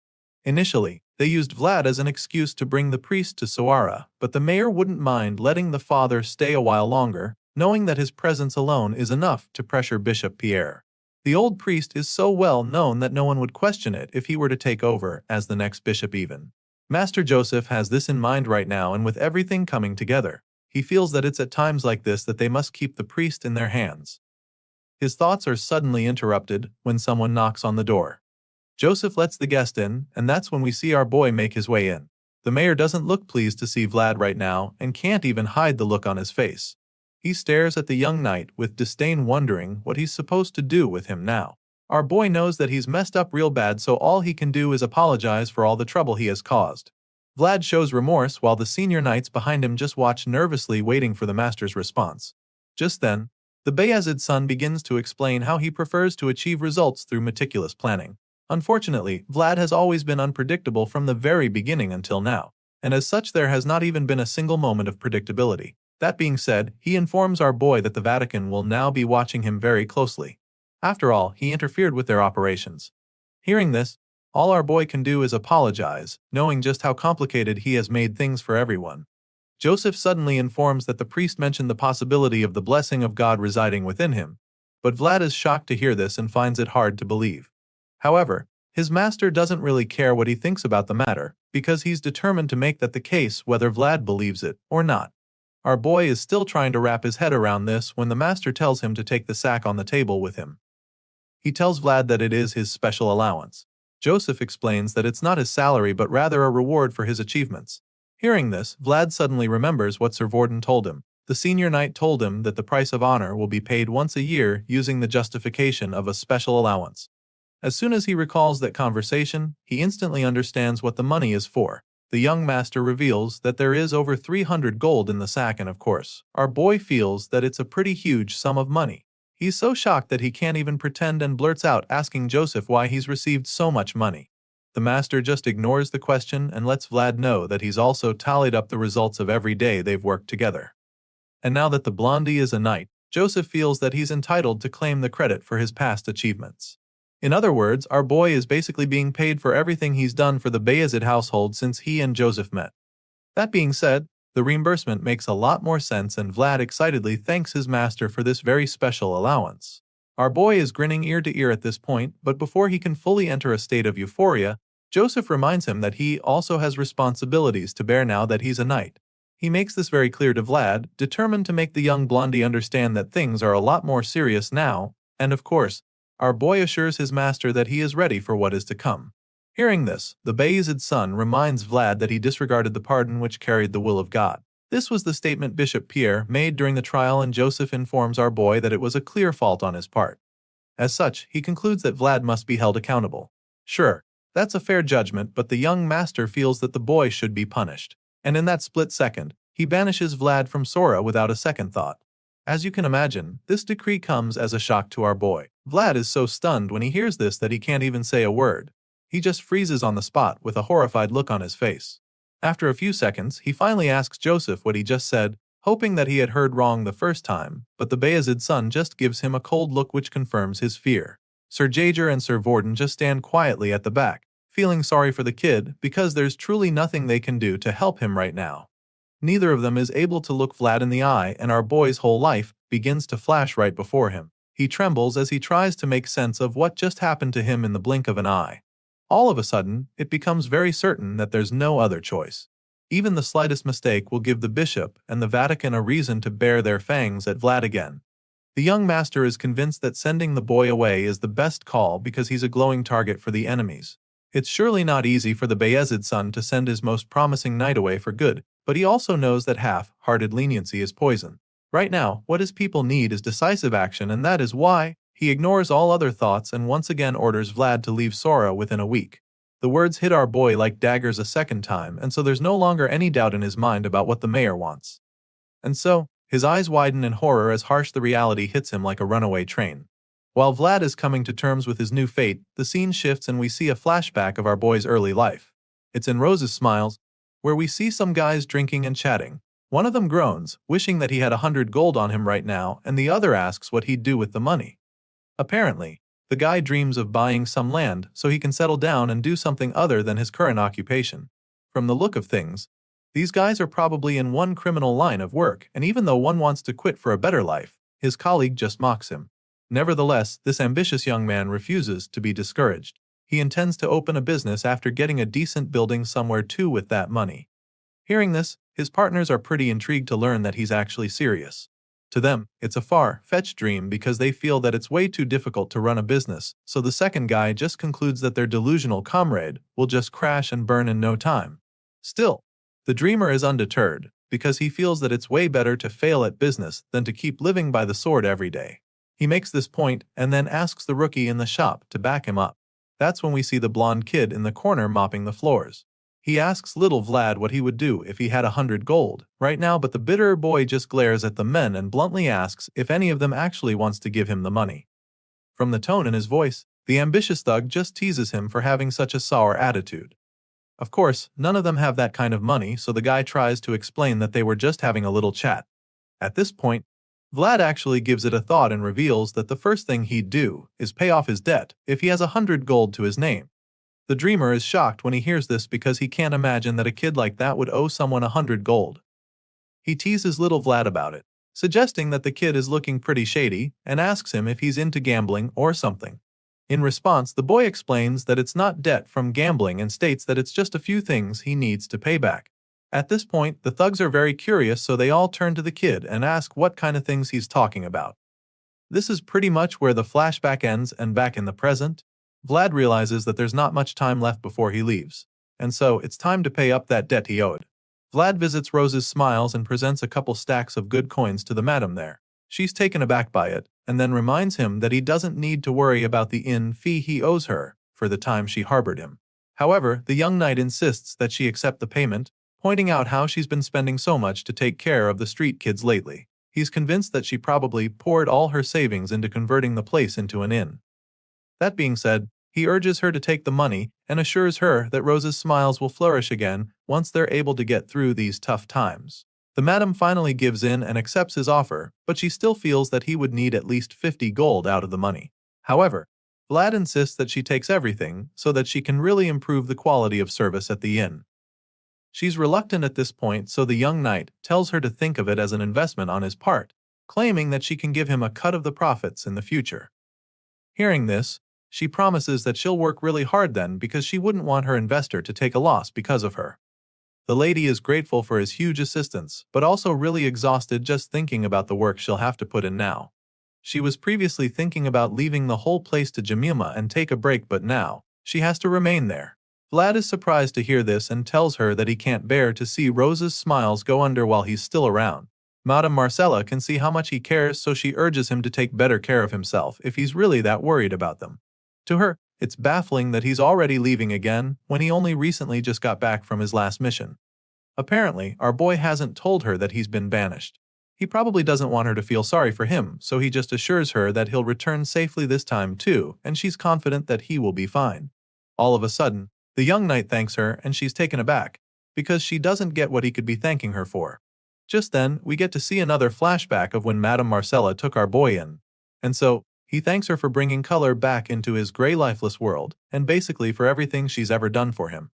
Initially, they used Vlad as an excuse to bring the priest to Soara, but the mayor wouldn't mind letting the father stay a while longer, knowing that his presence alone is enough to pressure Bishop Pierre. The old priest is so well known that no one would question it if he were to take over as the next bishop even. Master Joseph has this in mind right now, and with everything coming together, he feels that it's at times like this that they must keep the priest in their hands. His thoughts are suddenly interrupted when someone knocks on the door. Joseph lets the guest in, and that's when we see our boy make his way in. The mayor doesn't look pleased to see Vlad right now and can't even hide the look on his face. He stares at the young knight with disdain, wondering what he's supposed to do with him now. Our boy knows that he's messed up real bad, so all he can do is apologize for all the trouble he has caused. Vlad shows remorse while the senior knights behind him just watch nervously, waiting for the master's response. Just then, the Bayezid's son begins to explain how he prefers to achieve results through meticulous planning. Unfortunately, Vlad has always been unpredictable from the very beginning until now, and as such there has not even been a single moment of predictability. That being said, he informs our boy that the Vatican will now be watching him very closely. After all, he interfered with their operations. Hearing this, all our boy can do is apologize, knowing just how complicated he has made things for everyone. Joseph suddenly informs that the priest mentioned the possibility of the blessing of God residing within him, but Vlad is shocked to hear this and finds it hard to believe. However, his master doesn't really care what he thinks about the matter, because he's determined to make that the case whether Vlad believes it or not. Our boy is still trying to wrap his head around this when the master tells him to take the sack on the table with him. He tells Vlad that it is his special allowance. Joseph explains that it's not his salary but rather a reward for his achievements. Hearing this, Vlad suddenly remembers what Sir Vorden told him. The senior knight told him that the price of honor will be paid once a year using the justification of a special allowance. As soon as he recalls that conversation, he instantly understands what the money is for. The young master reveals that there is over 300 gold in the sack, and of course, our boy feels that it's a pretty huge sum of money. He's so shocked that he can't even pretend and blurts out asking Joseph why he's received so much money. The master just ignores the question and lets Vlad know that he's also tallied up the results of every day they've worked together. And now that the blondie is a knight, Joseph feels that he's entitled to claim the credit for his past achievements. In other words, our boy is basically being paid for everything he's done for the Bayezid household since he and Joseph met. That being said, the reimbursement makes a lot more sense, and Vlad excitedly thanks his master for this very special allowance. Our boy is grinning ear to ear at this point, but before he can fully enter a state of euphoria, Joseph reminds him that he also has responsibilities to bear now that he's a knight. He makes this very clear to Vlad, determined to make the young blondie understand that things are a lot more serious now, and of course, our boy assures his master that he is ready for what is to come. Hearing this, the Bayezid's son reminds Vlad that he disregarded the pardon which carried the will of God. This was the statement Bishop Pierre made during the trial, and Joseph informs our boy that it was a clear fault on his part. As such, he concludes that Vlad must be held accountable. Sure, that's a fair judgment, but the young master feels that the boy should be punished. And in that split second, he banishes Vlad from Sora without a second thought. As you can imagine, this decree comes as a shock to our boy. Vlad is so stunned when he hears this that he can't even say a word. He just freezes on the spot with a horrified look on his face. After a few seconds, he finally asks Joseph what he just said, hoping that he had heard wrong the first time, but the Bayezid's son just gives him a cold look which confirms his fear. Sir Jaeger and Sir Vorden just stand quietly at the back, feeling sorry for the kid because there's truly nothing they can do to help him right now. Neither of them is able to look Vlad in the eye, and our boy's whole life begins to flash right before him. He trembles as he tries to make sense of what just happened to him in the blink of an eye. All of a sudden, it becomes very certain that there's no other choice. Even the slightest mistake will give the bishop and the Vatican a reason to bare their fangs at Vlad again. The young master is convinced that sending the boy away is the best call because he's a glowing target for the enemies. It's surely not easy for the Bayezid's son to send his most promising knight away for good, but he also knows that half-hearted leniency is poison. Right now, what his people need is decisive action, and that is why he ignores all other thoughts and once again orders Vlad to leave Sora within a week. The words hit our boy like daggers a second time, and so there's no longer any doubt in his mind about what the mayor wants. And so, his eyes widen in horror as harsh the reality hits him like a runaway train. While Vlad is coming to terms with his new fate, the scene shifts and we see a flashback of our boy's early life. It's in Rose's Smiles, where we see some guys drinking and chatting. One of them groans, wishing that he had 100 gold on him right now, and the other asks what he'd do with the money. Apparently, the guy dreams of buying some land so he can settle down and do something other than his current occupation. From the look of things, these guys are probably in one criminal line of work, and even though one wants to quit for a better life, his colleague just mocks him. Nevertheless, this ambitious young man refuses to be discouraged. He intends to open a business after getting a decent building somewhere too with that money. Hearing this, his partners are pretty intrigued to learn that he's actually serious. To them, it's a far-fetched dream because they feel that it's way too difficult to run a business, so the second guy just concludes that their delusional comrade will just crash and burn in no time. Still, the dreamer is undeterred because he feels that it's way better to fail at business than to keep living by the sword every day. He makes this point and then asks the rookie in the shop to back him up. That's when we see the blonde kid in the corner mopping the floors. He asks little Vlad what he would do if he had 100 gold right now, but the bitter boy just glares at the men and bluntly asks if any of them actually wants to give him the money. From the tone in his voice, the ambitious thug just teases him for having such a sour attitude. Of course, none of them have that kind of money, so the guy tries to explain that they were just having a little chat. At this point, Vlad actually gives it a thought and reveals that the first thing he'd do is pay off his debt if he has 100 gold to his name. The dreamer is shocked when he hears this because he can't imagine that a kid like that would owe someone 100 gold. He teases little Vlad about it, suggesting that the kid is looking pretty shady and asks him if he's into gambling or something. In response, the boy explains that it's not debt from gambling and states that it's just a few things he needs to pay back. At this point, the thugs are very curious, so they all turn to the kid and ask what kind of things he's talking about. This is pretty much where the flashback ends, and back in the present, Vlad realizes that there's not much time left before he leaves, and so it's time to pay up that debt he owed. Vlad visits Rose's Smiles and presents a couple stacks of good coins to the madam there. She's taken aback by it, and then reminds him that he doesn't need to worry about the inn fee he owes her for the time she harbored him. However, the young knight insists that she accept the payment, pointing out how she's been spending so much to take care of the street kids lately. He's convinced that she probably poured all her savings into converting the place into an inn. That being said, he urges her to take the money and assures her that Rose's Smiles will flourish again once they're able to get through these tough times. The madam finally gives in and accepts his offer, but she still feels that he would need at least 50 gold out of the money. However, Vlad insists that she takes everything so that she can really improve the quality of service at the inn. She's reluctant at this point, so the young knight tells her to think of it as an investment on his part, claiming that she can give him a cut of the profits in the future. Hearing this, she promises that she'll work really hard then because she wouldn't want her investor to take a loss because of her. The lady is grateful for his huge assistance, but also really exhausted just thinking about the work she'll have to put in now. She was previously thinking about leaving the whole place to Jemima and take a break, but now she has to remain there. Vlad is surprised to hear this and tells her that he can't bear to see Rose's Smiles go under while he's still around. Madame Marcella can see how much he cares, so she urges him to take better care of himself if he's really that worried about them. To her, it's baffling that he's already leaving again when he only recently just got back from his last mission. Apparently, our boy hasn't told her that he's been banished. He probably doesn't want her to feel sorry for him, so he just assures her that he'll return safely this time too, and she's confident that he will be fine. All of a sudden, the young knight thanks her and she's taken aback, because she doesn't get what he could be thanking her for. Just then, we get to see another flashback of when Madame Marcella took our boy in. And so, he thanks her for bringing color back into his gray lifeless world, and basically for everything she's ever done for him.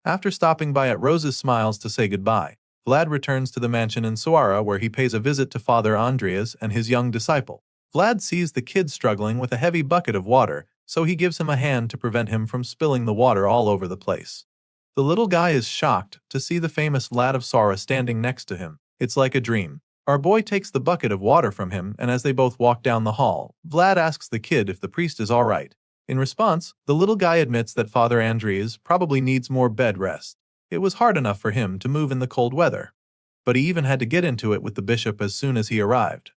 After stopping by at Rose's Smiles to say goodbye, Vlad returns to the mansion in Suara where he pays a visit to Father Andreas and his young disciple. Vlad sees the kid struggling with a heavy bucket of water, so he gives him a hand to prevent him from spilling the water all over the place. The little guy is shocked to see the famous lad of Suara standing next to him. It's like a dream. Our boy takes the bucket of water from him, and as they both walk down the hall, Vlad asks the kid if the priest is all right. In response, the little guy admits that Father Andreas probably needs more bed rest. It was hard enough for him to move in the cold weather. But he even had to get into it with the bishop as soon as he arrived.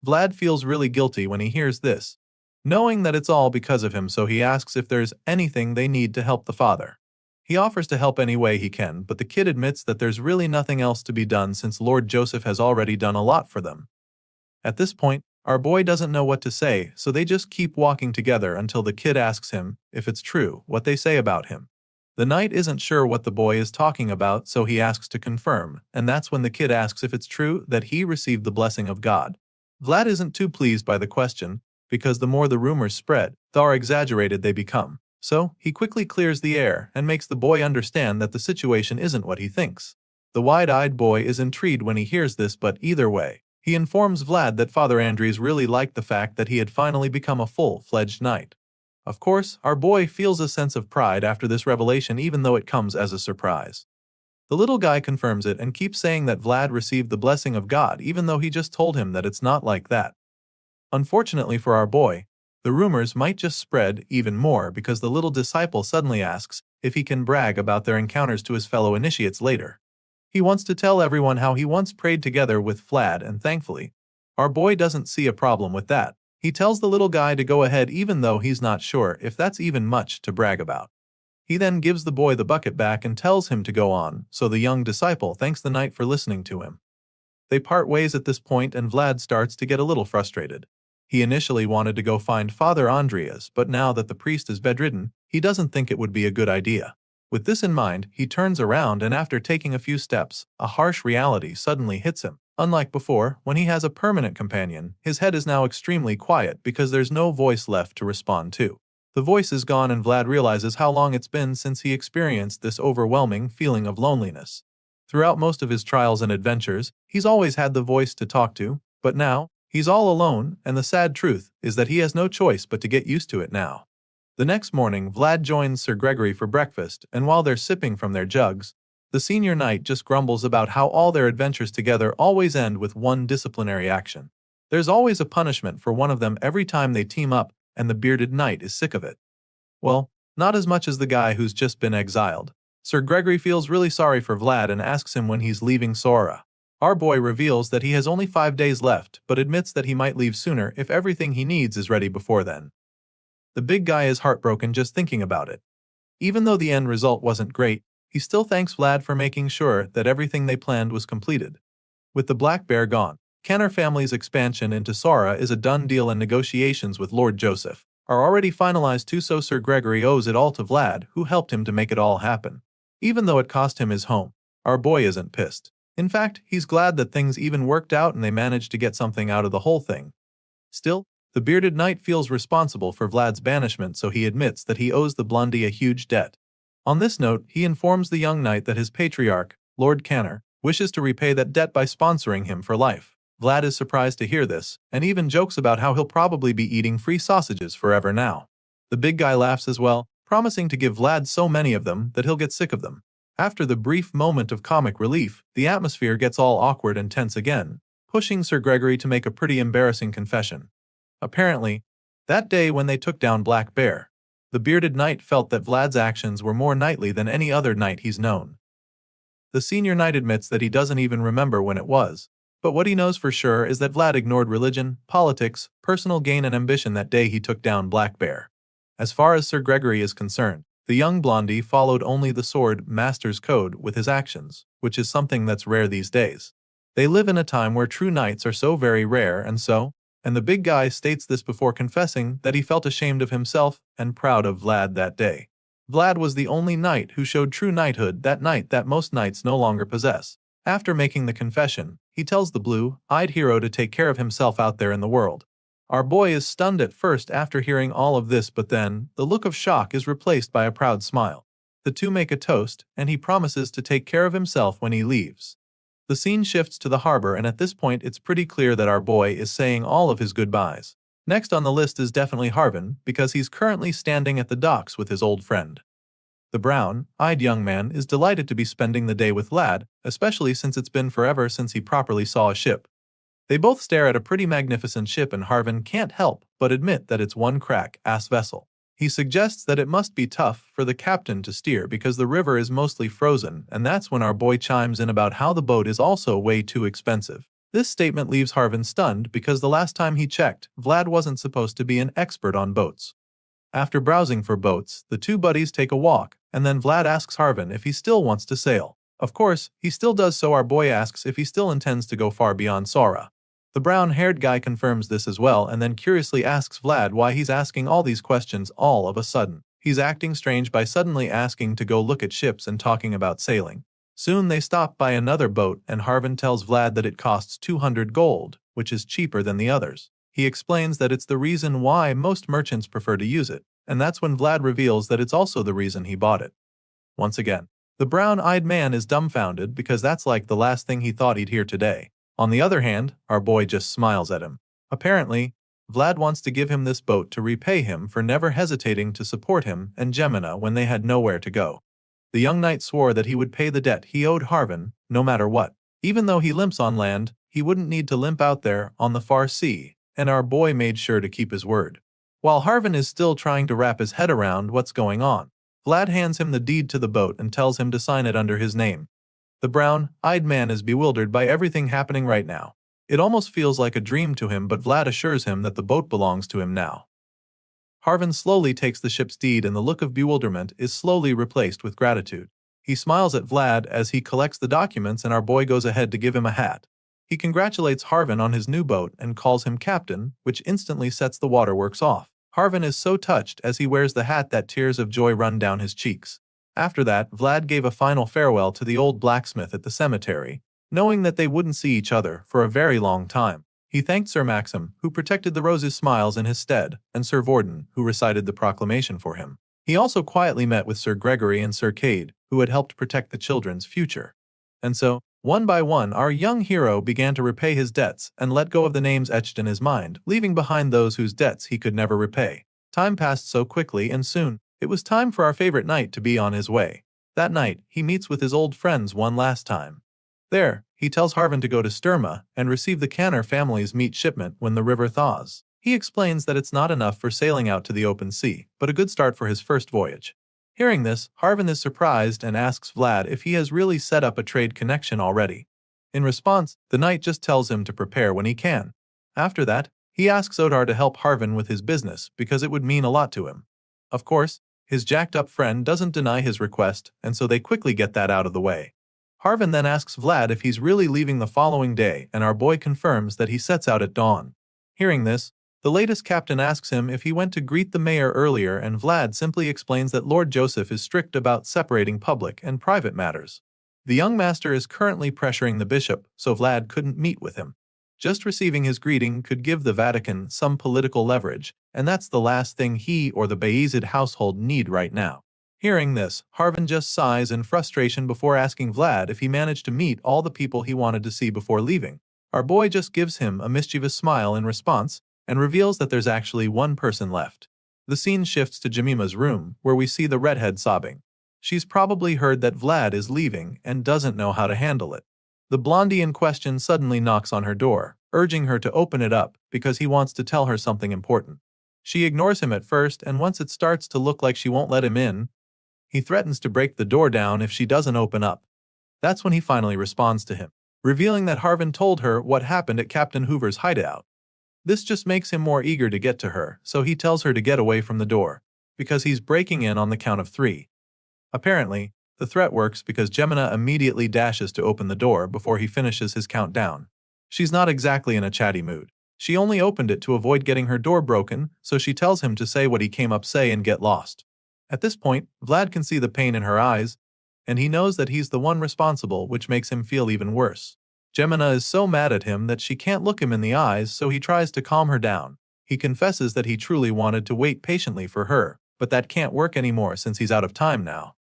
Vlad feels really guilty when he hears this, knowing that it's all because of him, so he asks if there's anything they need to help the father. He offers to help any way he can, but the kid admits that there's really nothing else to be done since Lord Joseph has already done a lot for them. At this point, our boy doesn't know what to say, so they just keep walking together until the kid asks him if it's true what they say about him. The knight isn't sure what the boy is talking about, so he asks to confirm, and that's when the kid asks if it's true that he received the blessing of God. Vlad isn't too pleased by the question, because the more the rumors spread, the more exaggerated they become. So, he quickly clears the air and makes the boy understand that the situation isn't what he thinks. The wide-eyed boy is intrigued when he hears this, but either way, he informs Vlad that Father Andres really liked the fact that he had finally become a full-fledged knight. Of course, our boy feels a sense of pride after this revelation, even though it comes as a surprise. The little guy confirms it and keeps saying that Vlad received the blessing of God, even though he just told him that it's not like that. Unfortunately for our boy, the rumors might just spread even more because the little disciple suddenly asks if he can brag about their encounters to his fellow initiates later. He wants to tell everyone how he once prayed together with Vlad, and thankfully, our boy doesn't see a problem with that. He tells the little guy to go ahead even though he's not sure if that's even much to brag about. He then gives the boy the bucket back and tells him to go on, so the young disciple thanks the knight for listening to him. They part ways at this point and Vlad starts to get a little frustrated. He initially wanted to go find Father Andreas, but now that the priest is bedridden, he doesn't think it would be a good idea. With this in mind, he turns around and after taking a few steps, a harsh reality suddenly hits him. Unlike before, when he has a permanent companion, his head is now extremely quiet because there's no voice left to respond to. The voice is gone and Vlad realizes how long it's been since he experienced this overwhelming feeling of loneliness. Throughout most of his trials and adventures, he's always had the voice to talk to, but now, he's all alone, and the sad truth is that he has no choice but to get used to it now. The next morning, Vlad joins Sir Gregory for breakfast, and while they're sipping from their jugs, the senior knight just grumbles about how all their adventures together always end with one disciplinary action. There's always a punishment for one of them every time they team up, and the bearded knight is sick of it. Well, not as much as the guy who's just been exiled. Sir Gregory feels really sorry for Vlad and asks him when he's leaving Sora. Our boy reveals that he has only 5 days left, but admits that he might leave sooner if everything he needs is ready before then. The big guy is heartbroken just thinking about it. Even though the end result wasn't great, he still thanks Vlad for making sure that everything they planned was completed. With the Black Bear gone, Kenner family's expansion into Sora is a done deal and negotiations with Lord Joseph are already finalized too, so Sir Gregory owes it all to Vlad, who helped him to make it all happen. Even though it cost him his home, our boy isn't pissed. In fact, he's glad that things even worked out and they managed to get something out of the whole thing. Still, the bearded knight feels responsible for Vlad's banishment, so he admits that he owes the blondie a huge debt. On this note, he informs the young knight that his patriarch, Lord Canner, wishes to repay that debt by sponsoring him for life. Vlad is surprised to hear this, and even jokes about how he'll probably be eating free sausages forever now. The big guy laughs as well, promising to give Vlad so many of them that he'll get sick of them. After the brief moment of comic relief, the atmosphere gets all awkward and tense again, pushing Sir Gregory to make a pretty embarrassing confession. Apparently, that day when they took down Black Bear, the bearded knight felt that Vlad's actions were more knightly than any other knight he's known. The senior knight admits that he doesn't even remember when it was, but what he knows for sure is that Vlad ignored religion, politics, personal gain and ambition that day he took down Black Bear. As far as Sir Gregory is concerned, The young blondie followed only the Swordmaster's code with his actions, which is something that's rare these days. They live in a time where true knights are so very rare and the big guy states this before confessing that he felt ashamed of himself and proud of Vlad that day. Vlad was the only knight who showed true knighthood that night that most knights no longer possess. After making the confession, he tells the blue-eyed hero to take care of himself out there in the world. Our boy is stunned at first after hearing all of this, but then, the look of shock is replaced by a proud smile. The two make a toast, and he promises to take care of himself when he leaves. The scene shifts to the harbor, and at this point it's pretty clear that our boy is saying all of his goodbyes. Next on the list is definitely Harvin, because he's currently standing at the docks with his old friend. The brown-eyed young man is delighted to be spending the day with Vlad, especially since it's been forever since he properly saw a ship. They both stare at a pretty magnificent ship, and Harvin can't help but admit that it's one crack-ass vessel. He suggests that it must be tough for the captain to steer because the river is mostly frozen, and that's when our boy chimes in about how the boat is also way too expensive. This statement leaves Harvin stunned because the last time he checked, Vlad wasn't supposed to be an expert on boats. After browsing for boats, the two buddies take a walk, and then Vlad asks Harvin if he still wants to sail. Of course, he still does, so our boy asks if he still intends to go far beyond Sora. The brown-haired guy confirms this as well and then curiously asks Vlad why he's asking all these questions all of a sudden. He's acting strange by suddenly asking to go look at ships and talking about sailing. Soon they stop by another boat, and Harvin tells Vlad that it costs 200 gold, which is cheaper than the others. He explains that it's the reason why most merchants prefer to use it, and that's when Vlad reveals that it's also the reason he bought it. Once again, the brown-eyed man is dumbfounded because that's like the last thing he thought he'd hear today. On the other hand, our boy just smiles at him. Apparently, Vlad wants to give him this boat to repay him for never hesitating to support him and Gemina when they had nowhere to go. The young knight swore that he would pay the debt he owed Harvin, no matter what. Even though he limps on land, he wouldn't need to limp out there on the far sea, and our boy made sure to keep his word. While Harvin is still trying to wrap his head around what's going on, Vlad hands him the deed to the boat and tells him to sign it under his name. The brown-eyed man is bewildered by everything happening right now. It almost feels like a dream to him, but Vlad assures him that the boat belongs to him now. Harvin slowly takes the ship's deed, and the look of bewilderment is slowly replaced with gratitude. He smiles at Vlad as he collects the documents, and our boy goes ahead to give him a hat. He congratulates Harvin on his new boat and calls him captain, which instantly sets the waterworks off. Harvin is so touched as he wears the hat that tears of joy run down his cheeks. After that, Vlad gave a final farewell to the old blacksmith at the cemetery, knowing that they wouldn't see each other for a very long time. He thanked Sir Maxim, who protected the Rose's smiles in his stead, and Sir Vorden, who recited the proclamation for him. He also quietly met with Sir Gregory and Sir Cade, who had helped protect the children's future. And so, one by one, our young hero began to repay his debts and let go of the names etched in his mind, leaving behind those whose debts he could never repay. Time passed so quickly, and soon, it was time for our favorite knight to be on his way. That night, he meets with his old friends one last time. There, he tells Harvin to go to Sturma and receive the Canner family's meat shipment when the river thaws. He explains that it's not enough for sailing out to the open sea, but a good start for his first voyage. Hearing this, Harvin is surprised and asks Vlad if he has really set up a trade connection already. In response, the knight just tells him to prepare when he can. After that, he asks Odar to help Harvin with his business because it would mean a lot to him. Of course, his jacked-up friend doesn't deny his request, and so they quickly get that out of the way. Harvin then asks Vlad if he's really leaving the following day, and our boy confirms that he sets out at dawn. Hearing this, the latest captain asks him if he went to greet the mayor earlier, and Vlad simply explains that Lord Joseph is strict about separating public and private matters. The young master is currently pressuring the bishop, so Vlad couldn't meet with him. Just receiving his greeting could give the Vatican some political leverage, and that's the last thing he or the Bayezid household need right now. Hearing this, Harvin just sighs in frustration before asking Vlad if he managed to meet all the people he wanted to see before leaving. Our boy just gives him a mischievous smile in response, and reveals that there's actually one person left. The scene shifts to Jemima's room, where we see the redhead sobbing. She's probably heard that Vlad is leaving and doesn't know how to handle it. The blondie in question suddenly knocks on her door, urging her to open it up because he wants to tell her something important. She ignores him at first, and once it starts to look like she won't let him in, he threatens to break the door down if she doesn't open up. That's when he finally responds to him, revealing that Harvin told her what happened at Captain Hoover's hideout. This just makes him more eager to get to her, so he tells her to get away from the door. because he's breaking in on the count of 3. Apparently, the threat works because Gemina immediately dashes to open the door before he finishes his countdown. She's not exactly in a chatty mood. She only opened it to avoid getting her door broken, so she tells him to say what he came up say and get lost. At this point, Vlad can see the pain in her eyes, and he knows that he's the one responsible, which makes him feel even worse. Gemina is so mad at him that she can't look him in the eyes, so he tries to calm her down. He confesses that he truly wanted to wait patiently for her, but that can't work anymore since he's out of time now.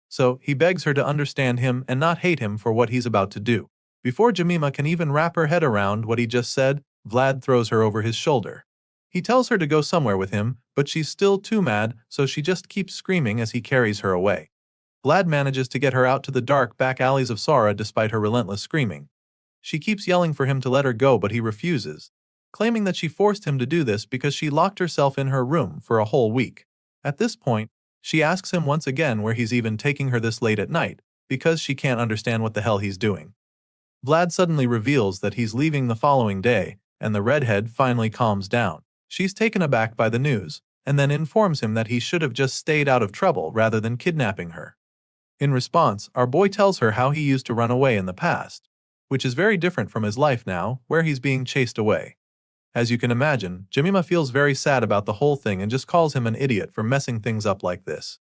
So, he begs her to understand him and not hate him for what he's about to do. Before Jemima can even wrap her head around what he just said, Vlad throws her over his shoulder. He tells her to go somewhere with him, but she's still too mad, so she just keeps screaming as he carries her away. Vlad manages to get her out to the dark back alleys of Sora despite her relentless screaming. She keeps yelling for him to let her go, but he refuses, claiming that she forced him to do this because she locked herself in her room for a whole week. At this point, she asks him once again where he's even taking her this late at night, because she can't understand what the hell he's doing. Vlad suddenly reveals that he's leaving the following day, and the redhead finally calms down. She's taken aback by the news, and then informs him that he should have just stayed out of trouble rather than kidnapping her. In response, our boy tells her how he used to run away in the past, which is very different from his life now, where he's being chased away. As you can imagine, Jemima feels very sad about the whole thing and just calls him an idiot for messing things up like this.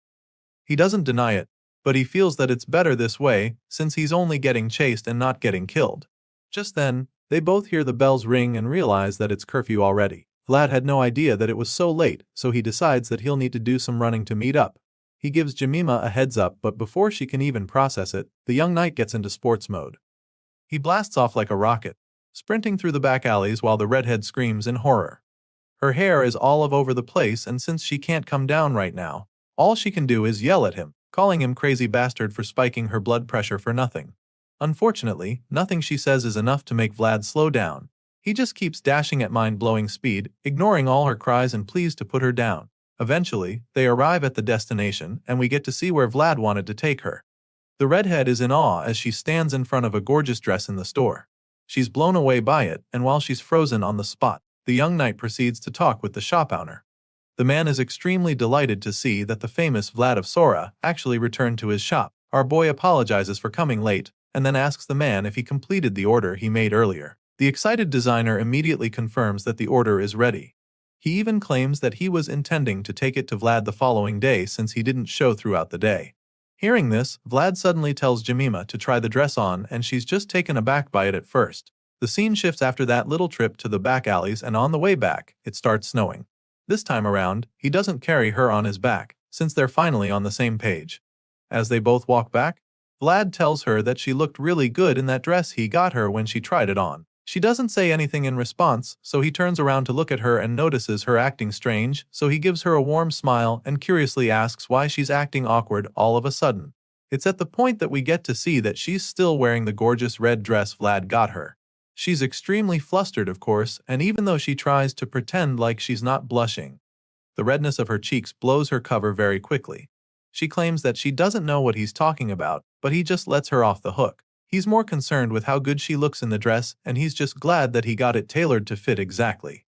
He doesn't deny it, but he feels that it's better this way, since he's only getting chased and not getting killed. Just then, they both hear the bells ring and realize that it's curfew already. Vlad had no idea that it was so late, so he decides that he'll need to do some running to meet up. He gives Jemima a heads up, but before she can even process it, the young knight gets into sports mode. He blasts off like a rocket, sprinting through the back alleys while the redhead screams in horror. Her hair is all over the place, and since she can't come down right now, all she can do is yell at him, calling him crazy bastard for spiking her blood pressure for nothing. Unfortunately, nothing she says is enough to make Vlad slow down. He just keeps dashing at mind-blowing speed, ignoring all her cries and pleas to put her down. Eventually, they arrive at the destination, and we get to see where Vlad wanted to take her. The redhead is in awe as she stands in front of a gorgeous dress in the store. She's blown away by it, and while she's frozen on the spot, the young knight proceeds to talk with the shop owner. The man is extremely delighted to see that the famous Vlad of Sora actually returned to his shop. Our boy apologizes for coming late, and then asks the man if he completed the order he made earlier. The excited designer immediately confirms that the order is ready. He even claims that he was intending to take it to Vlad the following day since he didn't show throughout the day. Hearing this, Vlad suddenly tells Jemima to try the dress on, and she's just taken aback by it at first. The scene shifts after that little trip to the back alleys, and on the way back, it starts snowing. This time around, he doesn't carry her on his back, since they're finally on the same page. As they both walk back, Vlad tells her that she looked really good in that dress he got her when she tried it on. She doesn't say anything in response, so he turns around to look at her and notices her acting strange, so he gives her a warm smile and curiously asks why she's acting awkward all of a sudden. It's at the point that we get to see that she's still wearing the gorgeous red dress Vlad got her. She's extremely flustered, of course, and even though she tries to pretend like she's not blushing, the redness of her cheeks blows her cover very quickly. She claims that she doesn't know what he's talking about, but he just lets her off the hook. He's more concerned with how good she looks in the dress, and he's just glad that he got it tailored to fit exactly.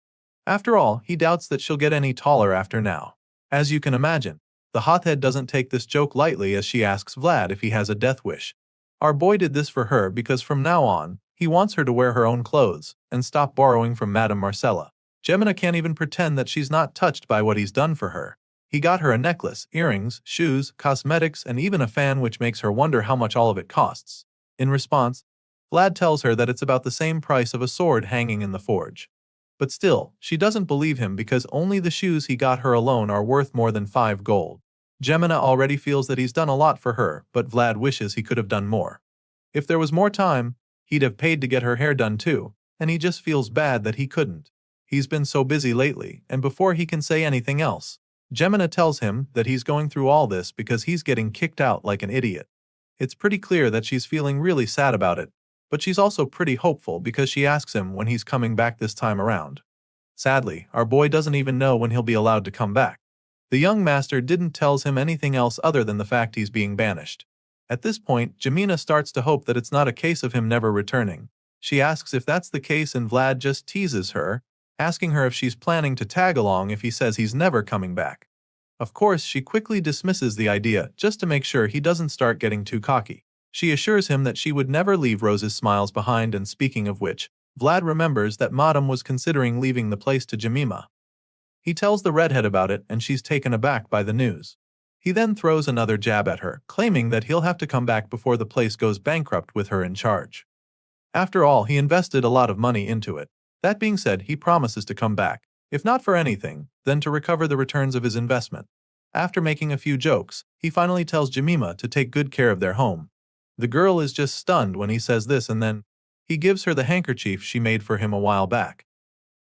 After all, he doubts that she'll get any taller after now. As you can imagine, the hothead doesn't take this joke lightly as she asks Vlad if he has a death wish. Our boy did this for her because from now on, he wants her to wear her own clothes and stop borrowing from Madame Marcella. Gemina can't even pretend that she's not touched by what he's done for her. He got her a necklace, earrings, shoes, cosmetics, and even a fan, which makes her wonder how much all of it costs. In response, Vlad tells her that it's about the same price of a sword hanging in the forge. But still, she doesn't believe him because only the shoes he got her alone are worth more than 5 gold. Gemina already feels that he's done a lot for her, but Vlad wishes he could have done more. If there was more time, he'd have paid to get her hair done too, and he just feels bad that he couldn't. He's been so busy lately, and before he can say anything else, Gemina tells him that he's going through all this because he's getting kicked out like an idiot. It's pretty clear that she's feeling really sad about it, but she's also pretty hopeful because she asks him when he's coming back this time around. Sadly, our boy doesn't even know when he'll be allowed to come back. The young master didn't tell him anything else other than the fact he's being banished. At this point, Jemina starts to hope that it's not a case of him never returning. She asks if that's the case, and Vlad just teases her, asking her if she's planning to tag along if he says he's never coming back. Of course, she quickly dismisses the idea just to make sure he doesn't start getting too cocky. She assures him that she would never leave Rose's smiles behind, and speaking of which, Vlad remembers that Madam was considering leaving the place to Jemima. He tells the redhead about it and she's taken aback by the news. He then throws another jab at her, claiming that he'll have to come back before the place goes bankrupt with her in charge. After all, he invested a lot of money into it. That being said, he promises to come back, if not for anything, then to recover the returns of his investment. After making a few jokes, he finally tells Jemima to take good care of their home. The girl is just stunned when he says this, and then he gives her the handkerchief she made for him a while back.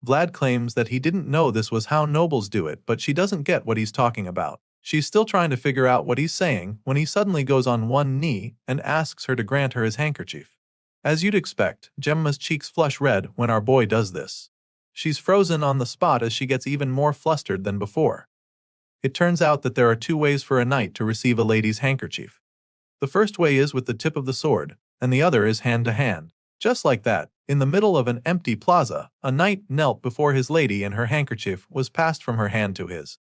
Vlad claims that he didn't know this was how nobles do it, but she doesn't get what he's talking about. She's still trying to figure out what he's saying when he suddenly goes on one knee and asks her to grant her his handkerchief. As you'd expect, Jemima's cheeks flush red when our boy does this. She's frozen on the spot as she gets even more flustered than before. It turns out that there are two ways for a knight to receive a lady's handkerchief. The first way is with the tip of the sword, and the other is hand to hand. Just like that, in the middle of an empty plaza, a knight knelt before his lady and her handkerchief was passed from her hand to his.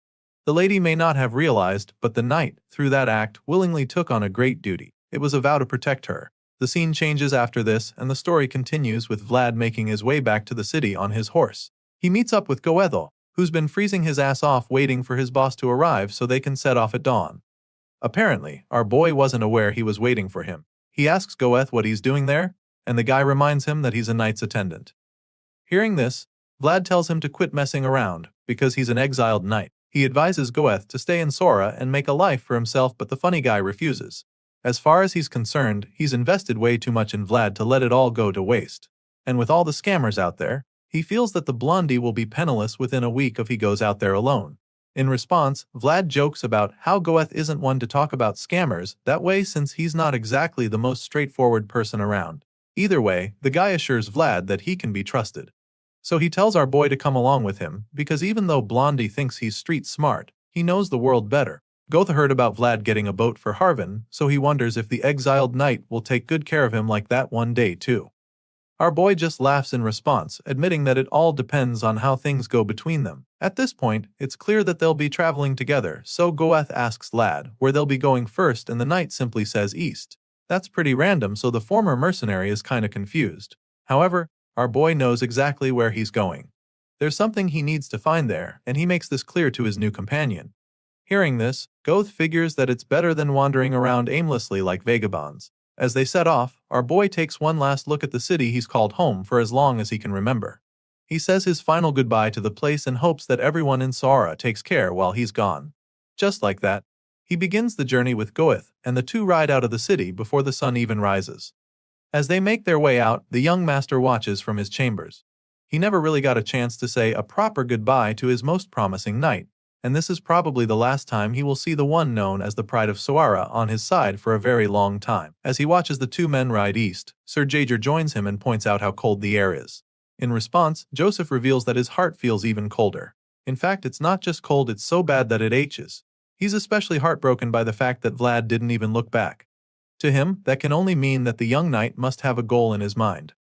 The lady may not have realized, but the knight, through that act, willingly took on a great duty. It was a vow to protect her. The scene changes after this, and the story continues with Vlad making his way back to the city on his horse. He meets up with Goethel, who's been freezing his ass off waiting for his boss to arrive so they can set off at dawn. Apparently, our boy wasn't aware he was waiting for him. He asks Goeth what he's doing there, and the guy reminds him that he's a knight's attendant. Hearing this, Vlad tells him to quit messing around, because he's an exiled knight. He advises Goeth to stay in Sora and make a life for himself, but the funny guy refuses. As far as he's concerned, he's invested way too much in Vlad to let it all go to waste. And with all the scammers out there, he feels that the blondie will be penniless within a week if he goes out there alone. In response, Vlad jokes about how Goeth isn't one to talk about scammers that way since he's not exactly the most straightforward person around. Either way, the guy assures Vlad that he can be trusted. So he tells our boy to come along with him, because even though Blondie thinks he's street smart, he knows the world better. Goeth heard about Vlad getting a boat for Harvin, so he wonders if the exiled knight will take good care of him like that one day too. Our boy just laughs in response, admitting that it all depends on how things go between them. At this point, it's clear that they'll be traveling together, so Goeth asks Lad where they'll be going first and the knight simply says east. That's pretty random, so the former mercenary is kinda confused. However, our boy knows exactly where he's going. There's something he needs to find there, and he makes this clear to his new companion. Hearing this, Goeth figures that it's better than wandering around aimlessly like vagabonds. As they set off, our boy takes one last look at the city he's called home for as long as he can remember. He says his final goodbye to the place and hopes that everyone in Sora takes care while he's gone. Just like that, he begins the journey with Goeth, and the two ride out of the city before the sun even rises. As they make their way out, the young master watches from his chambers. He never really got a chance to say a proper goodbye to his most promising knight, and this is probably the last time he will see the one known as the Pride of Sora on his side for a very long time. As he watches the two men ride east, Sir Jaeger joins him and points out how cold the air is. In response, Joseph reveals that his heart feels even colder. In fact, it's not just cold, it's so bad that it aches. He's especially heartbroken by the fact that Vlad didn't even look back. To him, that can only mean that the young knight must have a goal in his mind.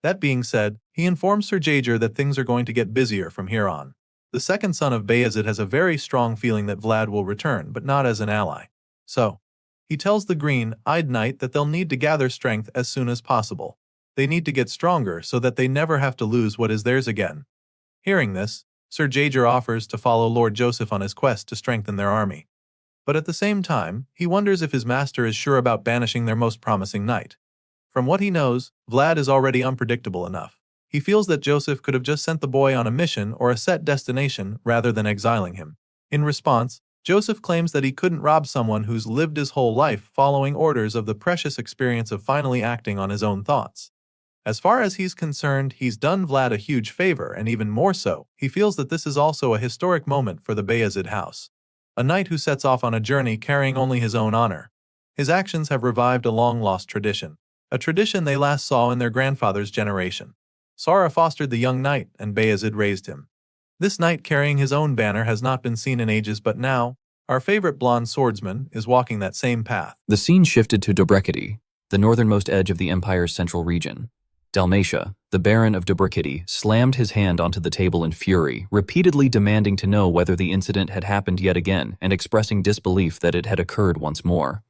That being said, he informs Sir Jaeger that things are going to get busier from here on. The second son of Bayezid has a very strong feeling that Vlad will return, but not as an ally. So, he tells the green-eyed knight that they'll need to gather strength as soon as possible. They need to get stronger so that they never have to lose what is theirs again. Hearing this, Sir Jaeger offers to follow Lord Joseph on his quest to strengthen their army. But at the same time, he wonders if his master is sure about banishing their most promising knight. From what he knows, Vlad is already unpredictable enough. He feels that Joseph could have just sent the boy on a mission or a set destination rather than exiling him. In response, Joseph claims that he couldn't rob someone who's lived his whole life following orders of the precious experience of finally acting on his own thoughts. As far as he's concerned, he's done Vlad a huge favor, and even more so, he feels that this is also a historic moment for the Bayezid house. A knight who sets off on a journey carrying only his own honor. His actions have revived a long-lost tradition. A tradition they last saw in their grandfather's generation. Sora fostered the young knight, and Bayezid raised him. This knight carrying his own banner has not been seen in ages, but now, our favorite blonde swordsman is walking that same path. The scene shifted to Dobrekity, the northernmost edge of the Empire's central region. Dalmatia, the Baron of Dobrikity, slammed his hand onto the table in fury, repeatedly demanding to know whether the incident had happened yet again and expressing disbelief that it had occurred once more.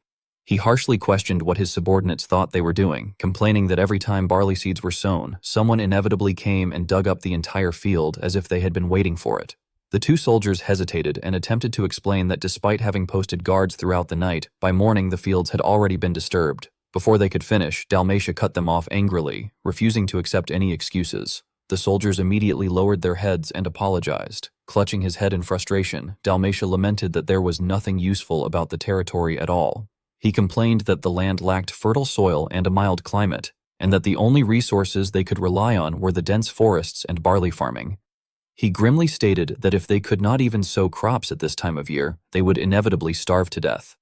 He harshly questioned what his subordinates thought they were doing, complaining that every time barley seeds were sown, someone inevitably came and dug up the entire field as if they had been waiting for it. The two soldiers hesitated and attempted to explain that despite having posted guards throughout the night, by morning the fields had already been disturbed. Before they could finish, Dalmatia cut them off angrily, refusing to accept any excuses. The soldiers immediately lowered their heads and apologized. Clutching his head in frustration, Dalmatia lamented that there was nothing useful about the territory at all. He complained that the land lacked fertile soil and a mild climate, and that the only resources they could rely on were the dense forests and barley farming. He grimly stated that if they could not even sow crops at this time of year, they would inevitably starve to death.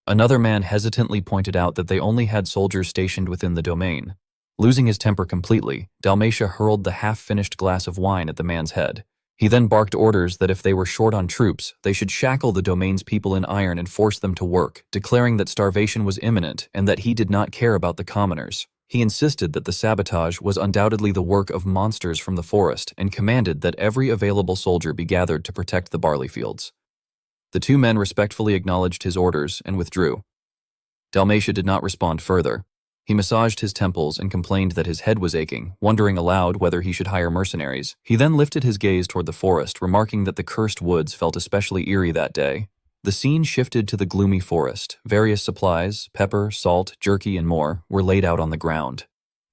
Another man hesitantly pointed out that they only had soldiers stationed within the domain. Losing his temper completely, Dalmatia hurled the half-finished glass of wine at the man's head. He then barked orders that if they were short on troops, they should shackle the domain's people in iron and force them to work, declaring that starvation was imminent and that he did not care about the commoners. He insisted that the sabotage was undoubtedly the work of monsters from the forest and commanded that every available soldier be gathered to protect the barley fields. The two men respectfully acknowledged his orders and withdrew. Dalmatia did not respond further. He massaged his temples and complained that his head was aching, wondering aloud whether he should hire mercenaries. He then lifted his gaze toward the forest, remarking that the cursed woods felt especially eerie that day. The scene shifted to the gloomy forest. Various supplies, pepper, salt, jerky, and more, were laid out on the ground.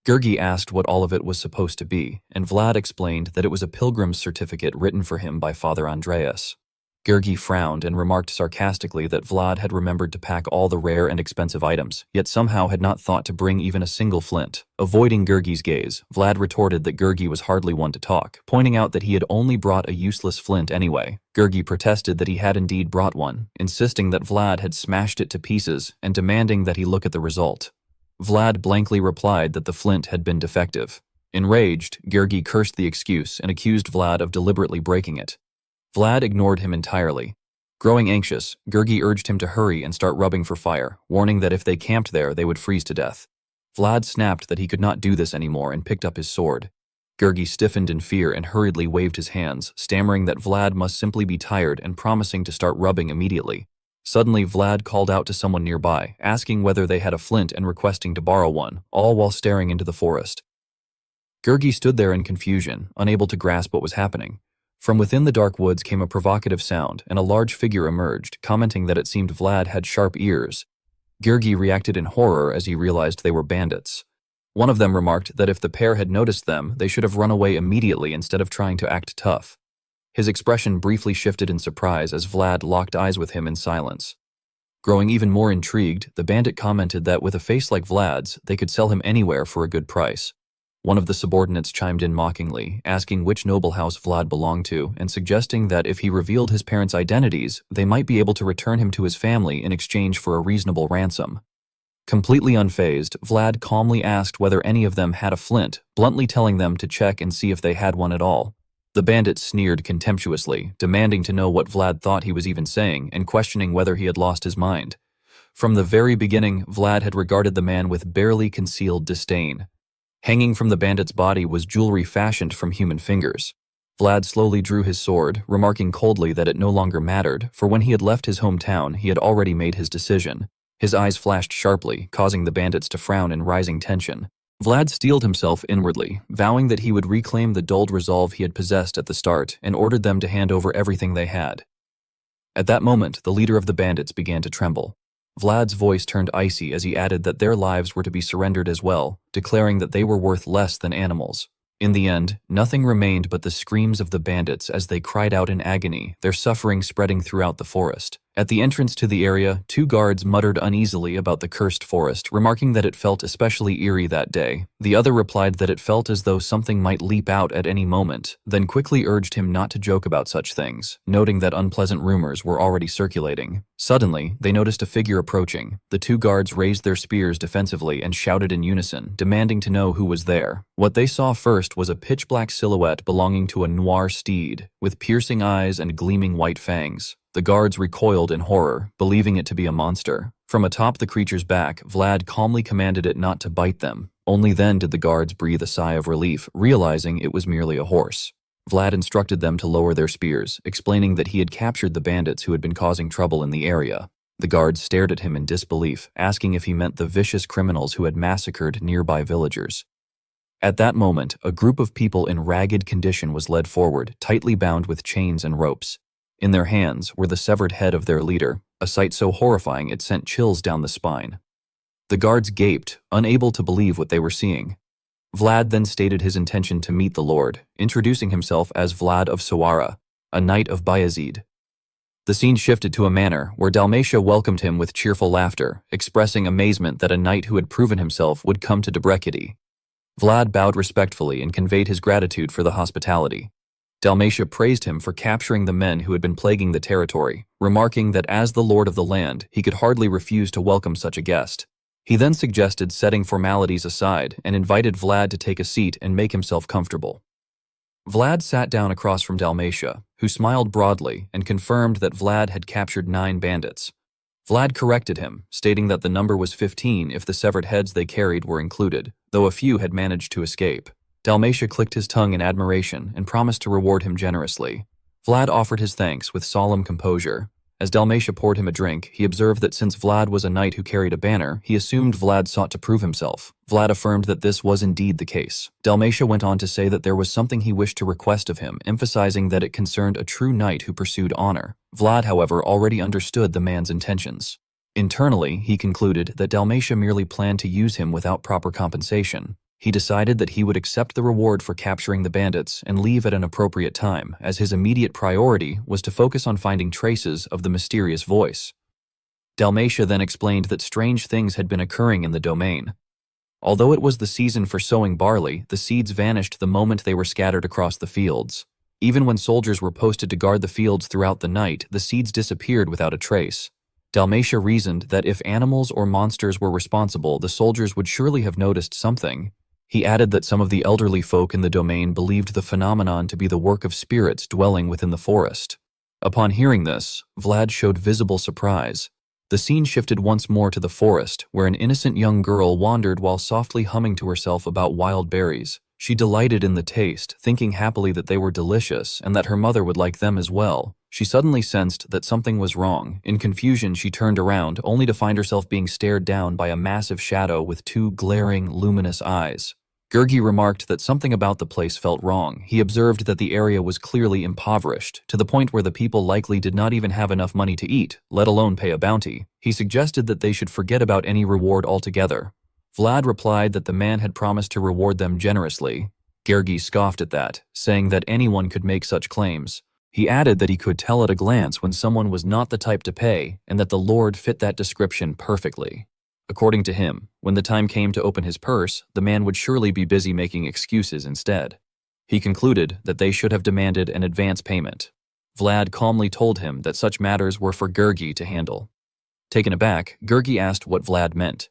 Gurgi asked what all of it was supposed to be, and Vlad explained that it was a pilgrim's certificate written for him by Father Andreas. Gurgi frowned and remarked sarcastically that Vlad had remembered to pack all the rare and expensive items, yet somehow had not thought to bring even a single flint. Avoiding Gurgi's gaze, Vlad retorted that Gurgi was hardly one to talk, pointing out that he had only brought a useless flint anyway. Gurgi protested that he had indeed brought one, insisting that Vlad had smashed it to pieces and demanding that he look at the result. Vlad blankly replied that the flint had been defective. Enraged, Gurgi cursed the excuse and accused Vlad of deliberately breaking it. Vlad ignored him entirely. Growing anxious, Gurgi urged him to hurry and start rubbing for fire, warning that if they camped there, they would freeze to death. Vlad snapped that he could not do this anymore and picked up his sword. Gurgi stiffened in fear and hurriedly waved his hands, stammering that Vlad must simply be tired and promising to start rubbing immediately. Suddenly, Vlad called out to someone nearby, asking whether they had a flint and requesting to borrow one, all while staring into the forest. Gurgi stood there in confusion, unable to grasp what was happening. From within the dark woods came a provocative sound, and a large figure emerged, commenting that it seemed Vlad had sharp ears. Gurgi reacted in horror as he realized they were bandits. One of them remarked that if the pair had noticed them, they should have run away immediately instead of trying to act tough. His expression briefly shifted in surprise as Vlad locked eyes with him in silence. Growing even more intrigued, the bandit commented that with a face like Vlad's, they could sell him anywhere for a good price. One of the subordinates chimed in mockingly, asking which noble house Vlad belonged to and suggesting that if he revealed his parents' identities, they might be able to return him to his family in exchange for a reasonable ransom. Completely unfazed, Vlad calmly asked whether any of them had a flint, bluntly telling them to check and see if they had one at all. The bandit sneered contemptuously, demanding to know what Vlad thought he was even saying and questioning whether he had lost his mind. From the very beginning, Vlad had regarded the man with barely concealed disdain. Hanging from the bandit's body was jewelry fashioned from human fingers. Vlad slowly drew his sword, remarking coldly that it no longer mattered, for when he had left his hometown, he had already made his decision. His eyes flashed sharply, causing the bandits to frown in rising tension. Vlad steeled himself inwardly, vowing that he would reclaim the dulled resolve he had possessed at the start, and ordered them to hand over everything they had. At that moment, the leader of the bandits began to tremble. Vlad's voice turned icy as he added that their lives were to be surrendered as well, declaring that they were worth less than animals. In the end, nothing remained but the screams of the bandits as they cried out in agony, their suffering spreading throughout the forest. At the entrance to the area, two guards muttered uneasily about the cursed forest, remarking that it felt especially eerie that day. The other replied that it felt as though something might leap out at any moment, then quickly urged him not to joke about such things, noting that unpleasant rumors were already circulating. Suddenly, they noticed a figure approaching. The two guards raised their spears defensively and shouted in unison, demanding to know who was there. What they saw first was a pitch-black silhouette belonging to a noir steed, with piercing eyes and gleaming white fangs. The guards recoiled in horror, believing it to be a monster. From atop the creature's back, Vlad calmly commanded it not to bite them, Only then did the guards breathe a sigh of relief, realizing it was merely a horse. Vlad instructed them to lower their spears, explaining that he had captured the bandits who had been causing trouble in the area. The guards stared at him in disbelief, asking if he meant the vicious criminals who had massacred nearby villagers. At that moment, a group of people in ragged condition was led forward, tightly bound with chains and ropes. In their hands were the severed head of their leader, a sight so horrifying it sent chills down the spine. The guards gaped, unable to believe what they were seeing. Vlad then stated his intention to meet the Lord, introducing himself as Vlad of Sawara, a knight of Bayezid. The scene shifted to a manor where Dalmatia welcomed him with cheerful laughter, expressing amazement that a knight who had proven himself would come to Debrecity. Vlad bowed respectfully and conveyed his gratitude for the hospitality. Dalmatia praised him for capturing the men who had been plaguing the territory, remarking that as the lord of the land, he could hardly refuse to welcome such a guest. He then suggested setting formalities aside and invited Vlad to take a seat and make himself comfortable. Vlad sat down across from Dalmatia, who smiled broadly and confirmed that Vlad had captured 9 bandits. Vlad corrected him, stating that the number was 15 if the severed heads they carried were included, though a few had managed to escape. Dalmatia clicked his tongue in admiration and promised to reward him generously. Vlad offered his thanks with solemn composure. As Dalmatia poured him a drink, he observed that since Vlad was a knight who carried a banner, he assumed Vlad sought to prove himself. Vlad affirmed that this was indeed the case. Dalmatia went on to say that there was something he wished to request of him, emphasizing that it concerned a true knight who pursued honor. Vlad, however, already understood the man's intentions. Internally, he concluded that Dalmatia merely planned to use him without proper compensation. He decided that he would accept the reward for capturing the bandits and leave at an appropriate time, as his immediate priority was to focus on finding traces of the mysterious voice. Dalmatia then explained that strange things had been occurring in the domain. Although it was the season for sowing barley, the seeds vanished the moment they were scattered across the fields. Even when soldiers were posted to guard the fields throughout the night, the seeds disappeared without a trace. Dalmatia reasoned that if animals or monsters were responsible, the soldiers would surely have noticed something. He added that some of the elderly folk in the domain believed the phenomenon to be the work of spirits dwelling within the forest. Upon hearing this, Vlad showed visible surprise. The scene shifted once more to the forest, where an innocent young girl wandered while softly humming to herself about wild berries. She delighted in the taste, thinking happily that they were delicious and that her mother would like them as well. She suddenly sensed that something was wrong. In confusion, she turned around, only to find herself being stared down by a massive shadow with 2 glaring, luminous eyes. Gurgi remarked that something about the place felt wrong. He observed that the area was clearly impoverished, to the point where the people likely did not even have enough money to eat, let alone pay a bounty. He suggested that they should forget about any reward altogether. Vlad replied that the man had promised to reward them generously. Gurgi scoffed at that, saying that anyone could make such claims. He added that he could tell at a glance when someone was not the type to pay, and that the Lord fit that description perfectly. According to him, when the time came to open his purse, the man would surely be busy making excuses instead. He concluded that they should have demanded an advance payment. Vlad calmly told him that such matters were for Gurgi to handle. Taken aback, Gurgi asked what Vlad meant.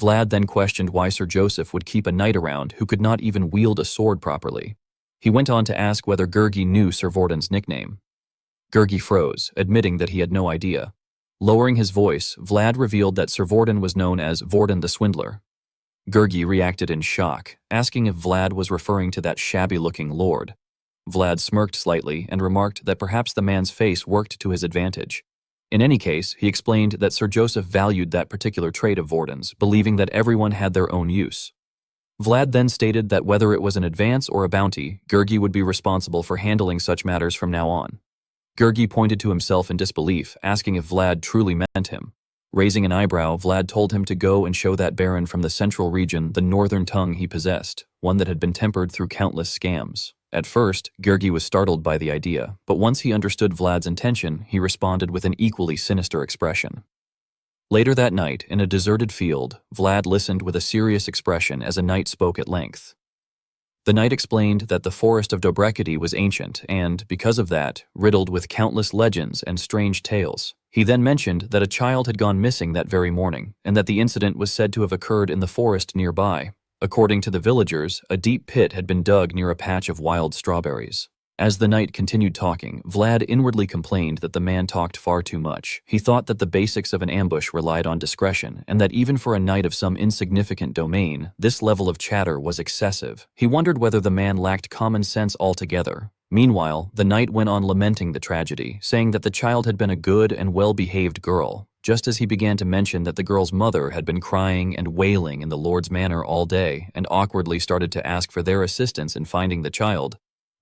Vlad then questioned why Sir Joseph would keep a knight around who could not even wield a sword properly. He went on to ask whether Gurgi knew Sir Vorden's nickname. Gurgi froze, admitting that he had no idea. Lowering his voice, Vlad revealed that Sir Vorden was known as Vorden the Swindler. Gurgi reacted in shock, asking if Vlad was referring to that shabby-looking lord. Vlad smirked slightly and remarked that perhaps the man's face worked to his advantage. In any case, he explained that Sir Joseph valued that particular trait of Vorden's, believing that everyone had their own use. Vlad then stated that whether it was an advance or a bounty, Gurgi would be responsible for handling such matters from now on. Gurgi pointed to himself in disbelief, asking if Vlad truly meant him. Raising an eyebrow, Vlad told him to go and show that baron from the central region the northern tongue he possessed, one that had been tempered through countless scams. At first, Gurgi was startled by the idea, but once he understood Vlad's intention, he responded with an equally sinister expression. Later that night, in a deserted field, Vlad listened with a serious expression as a knight spoke at length. The knight explained that the forest of Debrecity was ancient and, because of that, riddled with countless legends and strange tales. He then mentioned that a child had gone missing that very morning, and that the incident was said to have occurred in the forest nearby. According to the villagers, a deep pit had been dug near a patch of wild strawberries. As the knight continued talking, Vlad inwardly complained that the man talked far too much. He thought that the basics of an ambush relied on discretion, and that even for a knight of some insignificant domain, this level of chatter was excessive. He wondered whether the man lacked common sense altogether. Meanwhile, the knight went on lamenting the tragedy, saying that the child had been a good and well-behaved girl, just as he began to mention that the girl's mother had been crying and wailing in the Lord's manor all day and awkwardly started to ask for their assistance in finding the child.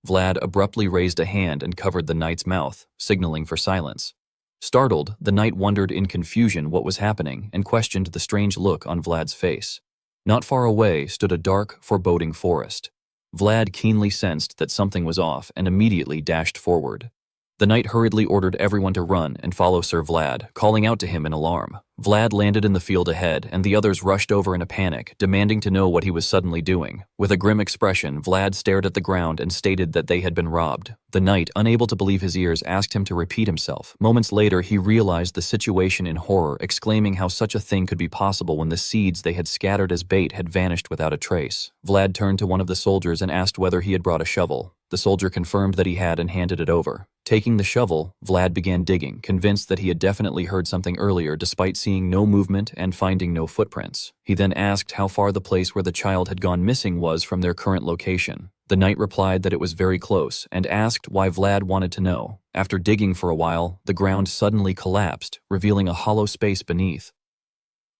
Vlad abruptly raised a hand and covered the knight's mouth, signaling for silence. Startled, the knight wondered in confusion what was happening and questioned the strange look on Vlad's face. Not far away stood a dark, foreboding forest. Vlad keenly sensed that something was off and immediately dashed forward. The knight hurriedly ordered everyone to run and follow Sir Vlad, calling out to him in alarm. Vlad landed in the field ahead, and the others rushed over in a panic, demanding to know what he was suddenly doing. With a grim expression, Vlad stared at the ground and stated that they had been robbed. The knight, unable to believe his ears, asked him to repeat himself. Moments later, he realized the situation in horror, exclaiming how such a thing could be possible when the seeds they had scattered as bait had vanished without a trace. Vlad turned to one of the soldiers and asked whether he had brought a shovel. The soldier confirmed that he had and handed it over. Taking the shovel, Vlad began digging, convinced that he had definitely heard something earlier despite seeing no movement and finding no footprints. He then asked how far the place where the child had gone missing was from their current location. The knight replied that it was very close and asked why Vlad wanted to know. After digging for a while, the ground suddenly collapsed, revealing a hollow space beneath.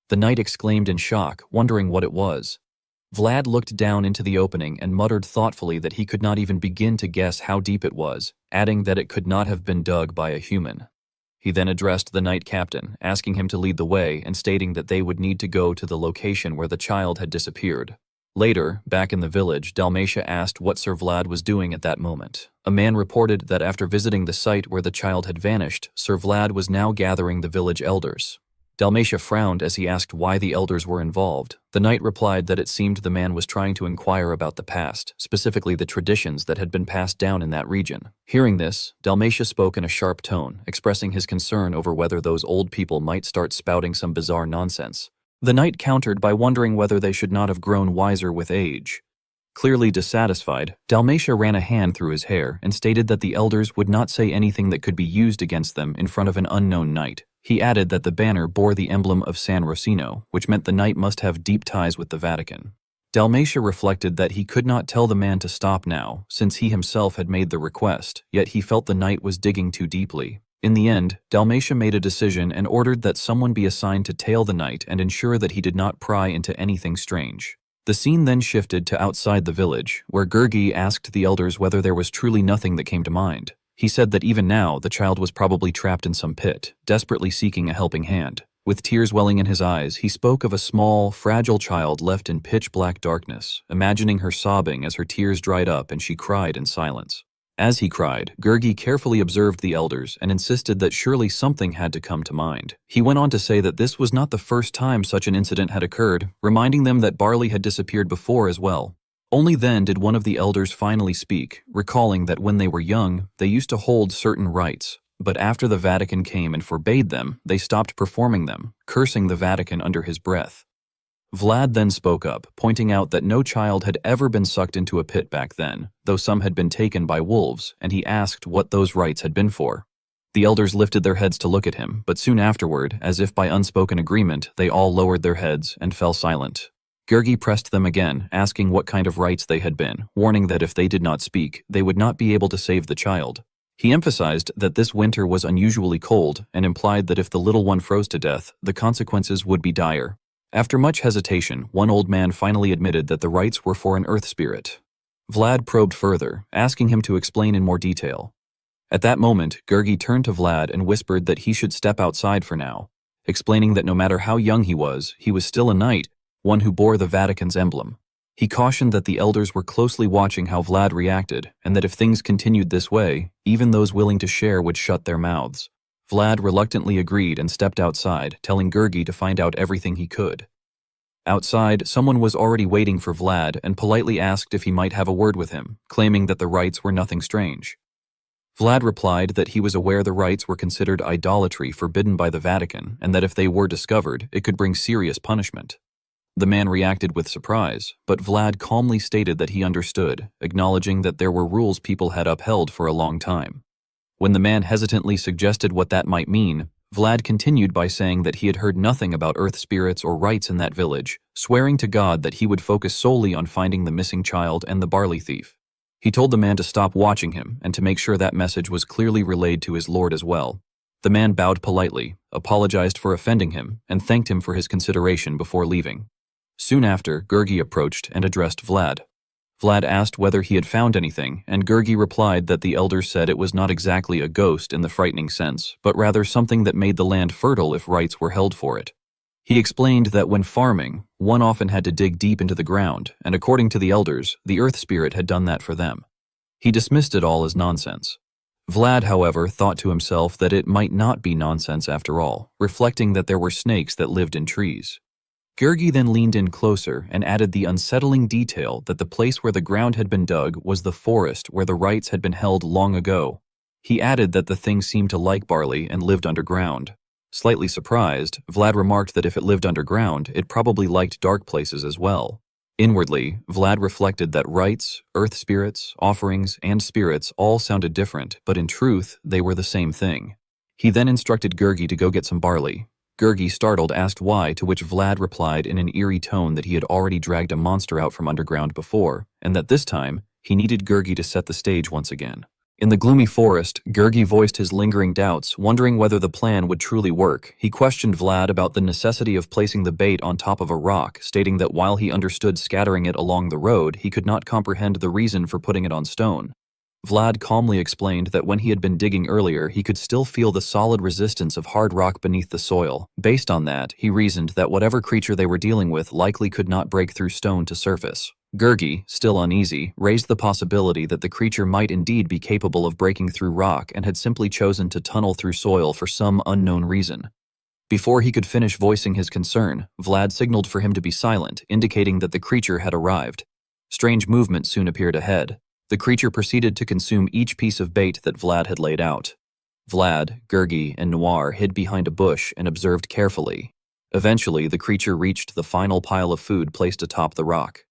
The knight exclaimed in shock, wondering what it was. Vlad looked down into the opening and muttered thoughtfully that he could not even begin to guess how deep it was, adding that it could not have been dug by a human. He then addressed the knight captain, asking him to lead the way and stating that they would need to go to the location where the child had disappeared. Later, back in the village, Dalmatia asked what Sir Vlad was doing at that moment. A man reported that after visiting the site where the child had vanished, Sir Vlad was now gathering the village elders. Dalmatia frowned as he asked why the elders were involved. The knight replied that it seemed the man was trying to inquire about the past, specifically the traditions that had been passed down in that region. Hearing this, Dalmatia spoke in a sharp tone, expressing his concern over whether those old people might start spouting some bizarre nonsense. The knight countered by wondering whether they should not have grown wiser with age. Clearly dissatisfied, Dalmatia ran a hand through his hair and stated that the elders would not say anything that could be used against them in front of an unknown knight. He added that the banner bore the emblem of San Rosino, which meant the knight must have deep ties with the Vatican. Dalmatia reflected that he could not tell the man to stop now, since he himself had made the request, yet he felt the knight was digging too deeply. In the end, Dalmatia made a decision and ordered that someone be assigned to tail the knight and ensure that he did not pry into anything strange. The scene then shifted to outside the village, where Gurgi asked the elders whether there was truly nothing that came to mind. He said that even now, the child was probably trapped in some pit, desperately seeking a helping hand. With tears welling in his eyes, he spoke of a small, fragile child left in pitch-black darkness, imagining her sobbing as her tears dried up and she cried in silence. As he cried, Gurgi carefully observed the elders and insisted that surely something had to come to mind. He went on to say that this was not the first time such an incident had occurred, reminding them that Barley had disappeared before as well. Only then did one of the elders finally speak, recalling that when they were young, they used to hold certain rites, but after the Vatican came and forbade them, they stopped performing them, cursing the Vatican under his breath. Vlad then spoke up, pointing out that no child had ever been sucked into a pit back then, though some had been taken by wolves, and he asked what those rites had been for. The elders lifted their heads to look at him, but soon afterward, as if by unspoken agreement, they all lowered their heads and fell silent. Gurgi pressed them again, asking what kind of rites they had been, warning that if they did not speak, they would not be able to save the child. He emphasized that this winter was unusually cold and implied that if the little one froze to death, the consequences would be dire. After much hesitation, one old man finally admitted that the rites were for an earth spirit. Vlad probed further, asking him to explain in more detail. At that moment, Gurgi turned to Vlad and whispered that he should step outside for now, explaining that no matter how young he was still a knight, one who bore the Vatican's emblem. He cautioned that the elders were closely watching how Vlad reacted, and that if things continued this way, even those willing to share would shut their mouths. Vlad reluctantly agreed and stepped outside, telling Gurgi to find out everything he could. Outside, someone was already waiting for Vlad and politely asked if he might have a word with him, claiming that the rites were nothing strange. Vlad replied that he was aware the rites were considered idolatry forbidden by the Vatican, and that if they were discovered, it could bring serious punishment. The man reacted with surprise, but Vlad calmly stated that he understood, acknowledging that there were rules people had upheld for a long time. When the man hesitantly suggested what that might mean, Vlad continued by saying that he had heard nothing about earth spirits or rites in that village, swearing to God that he would focus solely on finding the missing child and the barley thief. He told the man to stop watching him and to make sure that message was clearly relayed to his lord as well. The man bowed politely, apologized for offending him, and thanked him for his consideration before leaving. Soon after, Gurgi approached and addressed Vlad. Vlad asked whether he had found anything, and Gurgi replied that the elders said it was not exactly a ghost in the frightening sense, but rather something that made the land fertile if rites were held for it. He explained that when farming, one often had to dig deep into the ground, and according to the elders, the earth spirit had done that for them. He dismissed it all as nonsense. Vlad, however, thought to himself that it might not be nonsense after all, reflecting that there were snakes that lived in trees. Gurgi then leaned in closer and added the unsettling detail that the place where the ground had been dug was the forest where the rites had been held long ago. He added that the thing seemed to like barley and lived underground. Slightly surprised, Vlad remarked that if it lived underground, it probably liked dark places as well. Inwardly, Vlad reflected that rites, earth spirits, offerings, and spirits all sounded different, but in truth, they were the same thing. He then instructed Gurgi to go get some barley. Gurgi, startled, asked why, to which Vlad replied in an eerie tone that he had already dragged a monster out from underground before, and that this time, he needed Gurgi to set the stage once again. In the gloomy forest, Gurgi voiced his lingering doubts, wondering whether the plan would truly work. He questioned Vlad about the necessity of placing the bait on top of a rock, stating that while he understood scattering it along the road, he could not comprehend the reason for putting it on stone. Vlad calmly explained that when he had been digging earlier, he could still feel the solid resistance of hard rock beneath the soil. Based on that, he reasoned that whatever creature they were dealing with likely could not break through stone to surface. Gurgi, still uneasy, raised the possibility that the creature might indeed be capable of breaking through rock and had simply chosen to tunnel through soil for some unknown reason. Before he could finish voicing his concern, Vlad signaled for him to be silent, indicating that the creature had arrived. Strange movement soon appeared ahead. The creature proceeded to consume each piece of bait that Vlad had laid out. Vlad, Gurgi, and Noir hid behind a bush and observed carefully. Eventually, the creature reached the final pile of food placed atop the rock.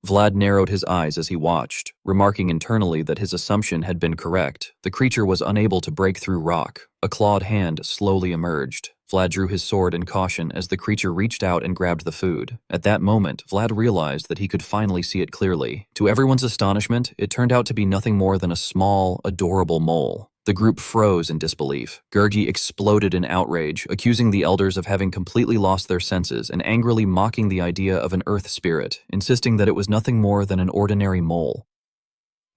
Vlad narrowed his eyes as he watched, remarking internally that his assumption had been correct. The creature was unable to break through rock. A clawed hand slowly emerged. Vlad drew his sword in caution as the creature reached out and grabbed the food. At that moment, Vlad realized that he could finally see it clearly. To everyone's astonishment, it turned out to be nothing more than a small, adorable mole. The group froze in disbelief. Gurgi exploded in outrage, accusing the elders of having completely lost their senses and angrily mocking the idea of an earth spirit, insisting that it was nothing more than an ordinary mole.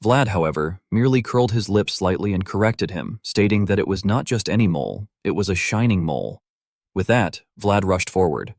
Vlad, however, merely curled his lips slightly and corrected him, stating that it was not just any mole, it was a shining mole. With that, Vlad rushed forward.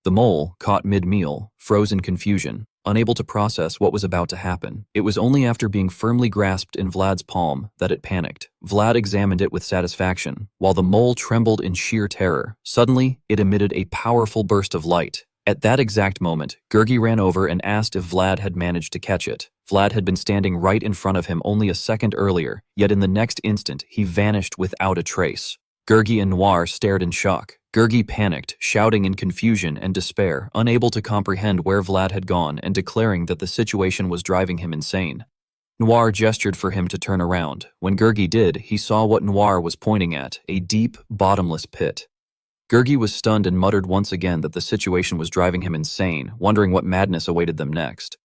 The mole, caught mid-meal, froze in confusion, unable to process what was about to happen. It was only after being firmly grasped in Vlad's palm that it panicked. Vlad examined it with satisfaction, while the mole trembled in sheer terror. Suddenly, it emitted a powerful burst of light. At that exact moment, Gurgi ran over and asked if Vlad had managed to catch it. Vlad had been standing right in front of him only a second earlier, yet in the next instant, he vanished without a trace. Gurgi and Noir stared in shock. Gurgi panicked, shouting in confusion and despair, unable to comprehend where Vlad had gone and declaring that the situation was driving him insane. Noir gestured for him to turn around. When Gurgi did, he saw what Noir was pointing at, a deep, bottomless pit. Gurgi was stunned and muttered once again that the situation was driving him insane, wondering what madness awaited them next.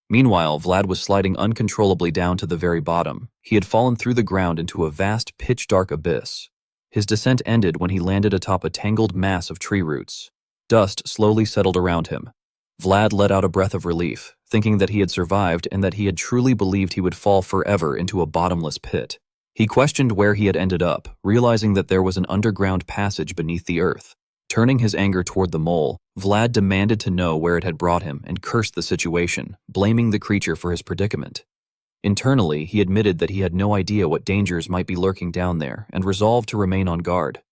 Meanwhile, Vlad was sliding uncontrollably down to the very bottom. He had fallen through the ground into a vast, pitch-dark abyss. His descent ended when he landed atop a tangled mass of tree roots. Dust slowly settled around him. Vlad let out a breath of relief, thinking that he had survived and that he had truly believed he would fall forever into a bottomless pit. He questioned where he had ended up, realizing that there was an underground passage beneath the earth. Turning his anger toward the mole, Vlad demanded to know where it had brought him and cursed the situation, blaming the creature for his predicament. Internally, he admitted that he had no idea what dangers might be lurking down there and resolved to remain on guard.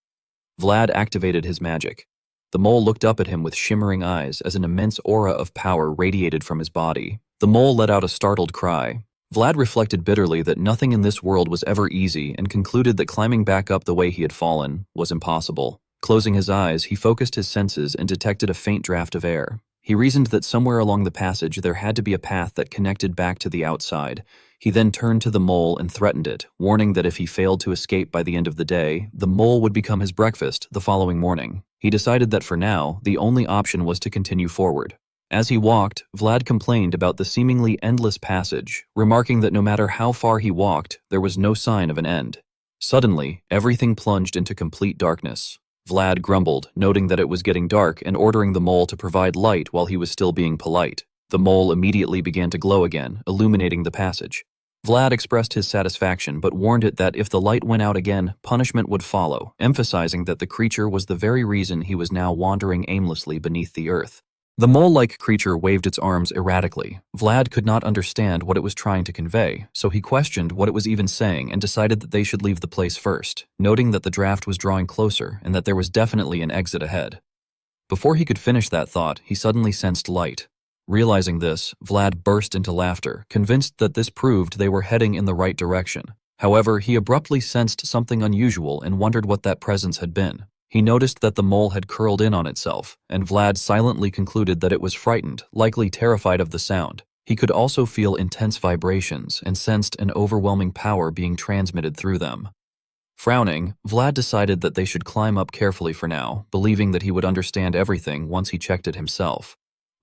Vlad activated his magic. The mole looked up at him with shimmering eyes as an immense aura of power radiated from his body. The mole let out a startled cry. Vlad reflected bitterly that nothing in this world was ever easy and concluded that climbing back up the way he had fallen was impossible. Closing his eyes, he focused his senses and detected a faint draft of air. He reasoned that somewhere along the passage there had to be a path that connected back to the outside. He then turned to the mole and threatened it, warning that if he failed to escape by the end of the day, the mole would become his breakfast the following morning. He decided that for now, the only option was to continue forward. As he walked, Vlad complained about the seemingly endless passage, remarking that no matter how far he walked, there was no sign of an end. Suddenly, everything plunged into complete darkness. Vlad grumbled, noting that it was getting dark and ordering the mole to provide light while he was still being polite. The mole immediately began to glow again, illuminating the passage. Vlad expressed his satisfaction but warned it that if the light went out again, punishment would follow, emphasizing that the creature was the very reason he was now wandering aimlessly beneath the earth. The mole-like creature waved its arms erratically. Vlad could not understand what it was trying to convey, so he questioned what it was even saying and decided that they should leave the place first, noting that the draft was drawing closer and that there was definitely an exit ahead. Before he could finish that thought, he suddenly sensed light. Realizing this, Vlad burst into laughter, convinced that this proved they were heading in the right direction. However, he abruptly sensed something unusual and wondered what that presence had been. He noticed that the mole had curled in on itself, and Vlad silently concluded that it was frightened, likely terrified of the sound. He could also feel intense vibrations and sensed an overwhelming power being transmitted through them. Frowning, Vlad decided that they should climb up carefully for now, believing that he would understand everything once he checked it himself.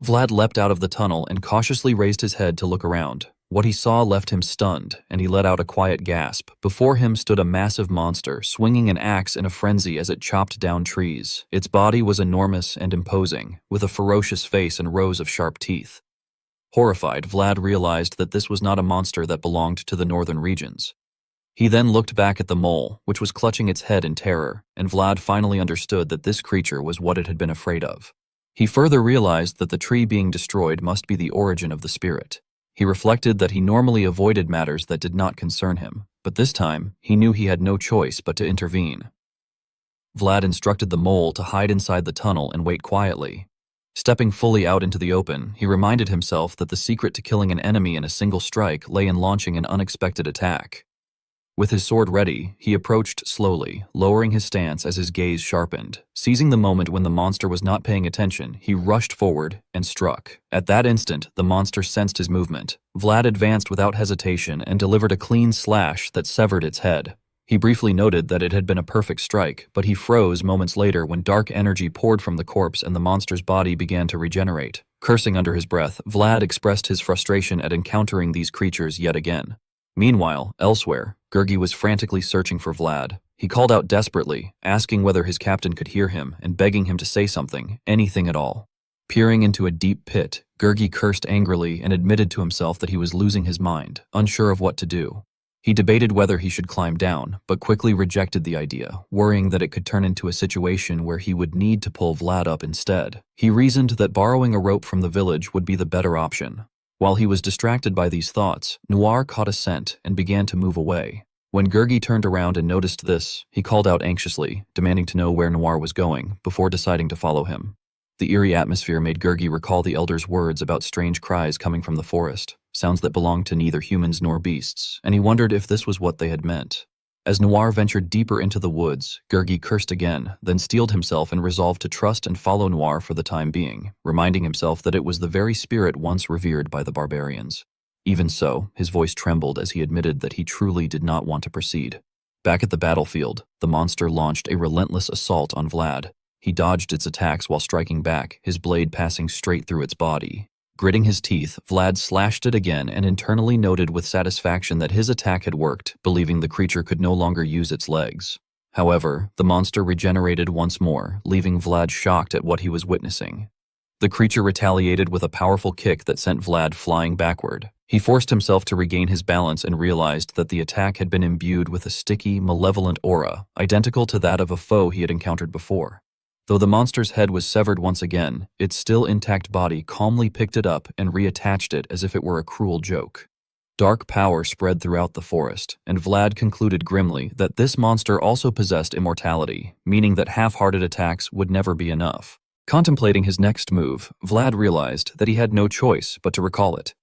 Vlad leapt out of the tunnel and cautiously raised his head to look around. What he saw left him stunned, and he let out a quiet gasp. Before him stood a massive monster, swinging an axe in a frenzy as it chopped down trees. Its body was enormous and imposing, with a ferocious face and rows of sharp teeth. Horrified, Vlad realized that this was not a monster that belonged to the northern regions. He then looked back at the mole, which was clutching its head in terror, and Vlad finally understood that this creature was what it had been afraid of. He further realized that the tree being destroyed must be the origin of the spirit. He reflected that he normally avoided matters that did not concern him, but this time, he knew he had no choice but to intervene. Vlad instructed the mole to hide inside the tunnel and wait quietly. Stepping fully out into the open, he reminded himself that the secret to killing an enemy in a single strike lay in launching an unexpected attack. With his sword ready, he approached slowly, lowering his stance as his gaze sharpened. Seizing the moment when the monster was not paying attention, he rushed forward and struck. At that instant, the monster sensed his movement. Vlad advanced without hesitation and delivered a clean slash that severed its head. He briefly noted that it had been a perfect strike, but he froze moments later when dark energy poured from the corpse and the monster's body began to regenerate. Cursing under his breath, Vlad expressed his frustration at encountering these creatures yet again. Meanwhile, elsewhere, Gurgi was frantically searching for Vlad. He called out desperately, asking whether his captain could hear him and begging him to say something, anything at all. Peering into a deep pit, Gurgi cursed angrily and admitted to himself that he was losing his mind, unsure of what to do. He debated whether he should climb down, but quickly rejected the idea, worrying that it could turn into a situation where he would need to pull Vlad up instead. He reasoned that borrowing a rope from the village would be the better option. While he was distracted by these thoughts, Noir caught a scent and began to move away. When Gurgi turned around and noticed this, he called out anxiously, demanding to know where Noir was going, before deciding to follow him. The eerie atmosphere made Gurgi recall the elder's words about strange cries coming from the forest, sounds that belonged to neither humans nor beasts, and he wondered if this was what they had meant. As Noir ventured deeper into the woods, Gurgi cursed again, then steeled himself and resolved to trust and follow Noir for the time being, reminding himself that it was the very spirit once revered by the barbarians. Even so, his voice trembled as he admitted that he truly did not want to proceed. Back at the battlefield, the monster launched a relentless assault on Vlad. He dodged its attacks while striking back, his blade passing straight through its body. Gritting his teeth, Vlad slashed it again and internally noted with satisfaction that his attack had worked, believing the creature could no longer use its legs. However, the monster regenerated once more, leaving Vlad shocked at what he was witnessing. The creature retaliated with a powerful kick that sent Vlad flying backward. He forced himself to regain his balance and realized that the attack had been imbued with a sticky, malevolent aura, identical to that of a foe he had encountered before. Though the monster's head was severed once again, its still intact body calmly picked it up and reattached it as if it were a cruel joke. Dark power spread throughout the forest, and Vlad concluded grimly that this monster also possessed immortality, meaning that half-hearted attacks would never be enough. Contemplating his next move, Vlad realized that he had no choice but to recall it.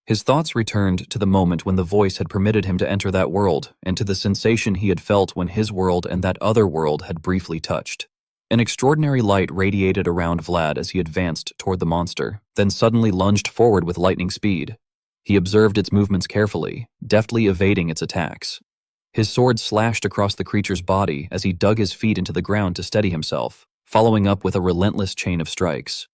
His thoughts returned to the moment when the voice had permitted him to enter that world, and to the sensation he had felt when his world and that other world had briefly touched. An extraordinary light radiated around Vlad as he advanced toward the monster, then suddenly lunged forward with lightning speed. He observed its movements carefully, deftly evading its attacks. His sword slashed across the creature's body as he dug his feet into the ground to steady himself, following up with a relentless chain of strikes.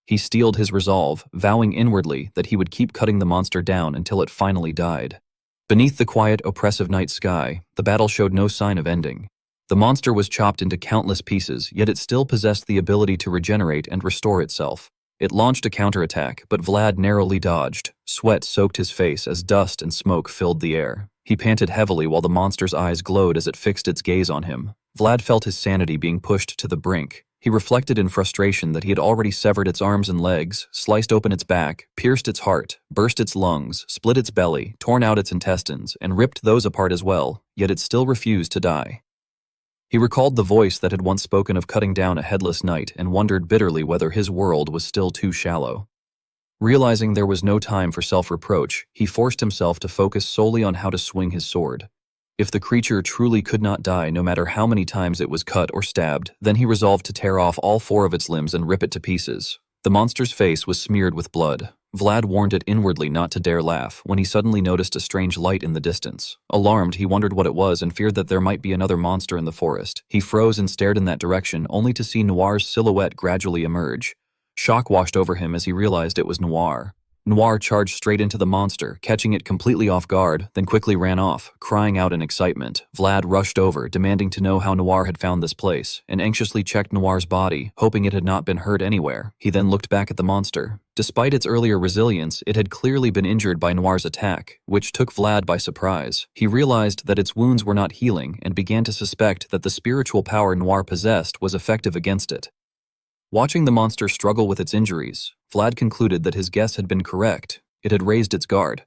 He steeled his resolve, vowing inwardly that he would keep cutting the monster down until it finally died. Beneath the quiet, oppressive night sky, the battle showed no sign of ending. The monster was chopped into countless pieces, yet it still possessed the ability to regenerate and restore itself. It launched a counterattack, but Vlad narrowly dodged. Sweat soaked his face as dust and smoke filled the air. He panted heavily while the monster's eyes glowed as it fixed its gaze on him. Vlad felt his sanity being pushed to the brink. He reflected in frustration that he had already severed its arms and legs, sliced open its back, pierced its heart, burst its lungs, split its belly, torn out its intestines, and ripped those apart as well, yet it still refused to die. He recalled the voice that had once spoken of cutting down a headless knight and wondered bitterly whether his world was still too shallow. Realizing there was no time for self-reproach, he forced himself to focus solely on how to swing his sword. If the creature truly could not die no matter how many times it was cut or stabbed, then he resolved to tear off all 4 of its limbs and rip it to pieces. The monster's face was smeared with blood. Vlad warned it inwardly not to dare laugh when he suddenly noticed a strange light in the distance. Alarmed, he wondered what it was and feared that there might be another monster in the forest. He froze and stared in that direction, only to see Noir's silhouette gradually emerge. Shock washed over him as he realized it was Noir. Noir charged straight into the monster, catching it completely off guard, then quickly ran off, crying out in excitement. Vlad rushed over, demanding to know how Noir had found this place, and anxiously checked Noir's body, hoping it had not been hurt anywhere. He then looked back at the monster. Despite its earlier resilience, it had clearly been injured by Noir's attack, which took Vlad by surprise. He realized that its wounds were not healing and began to suspect that the spiritual power Noir possessed was effective against it. Watching the monster struggle with its injuries, Vlad concluded that his guess had been correct. It had raised its guard.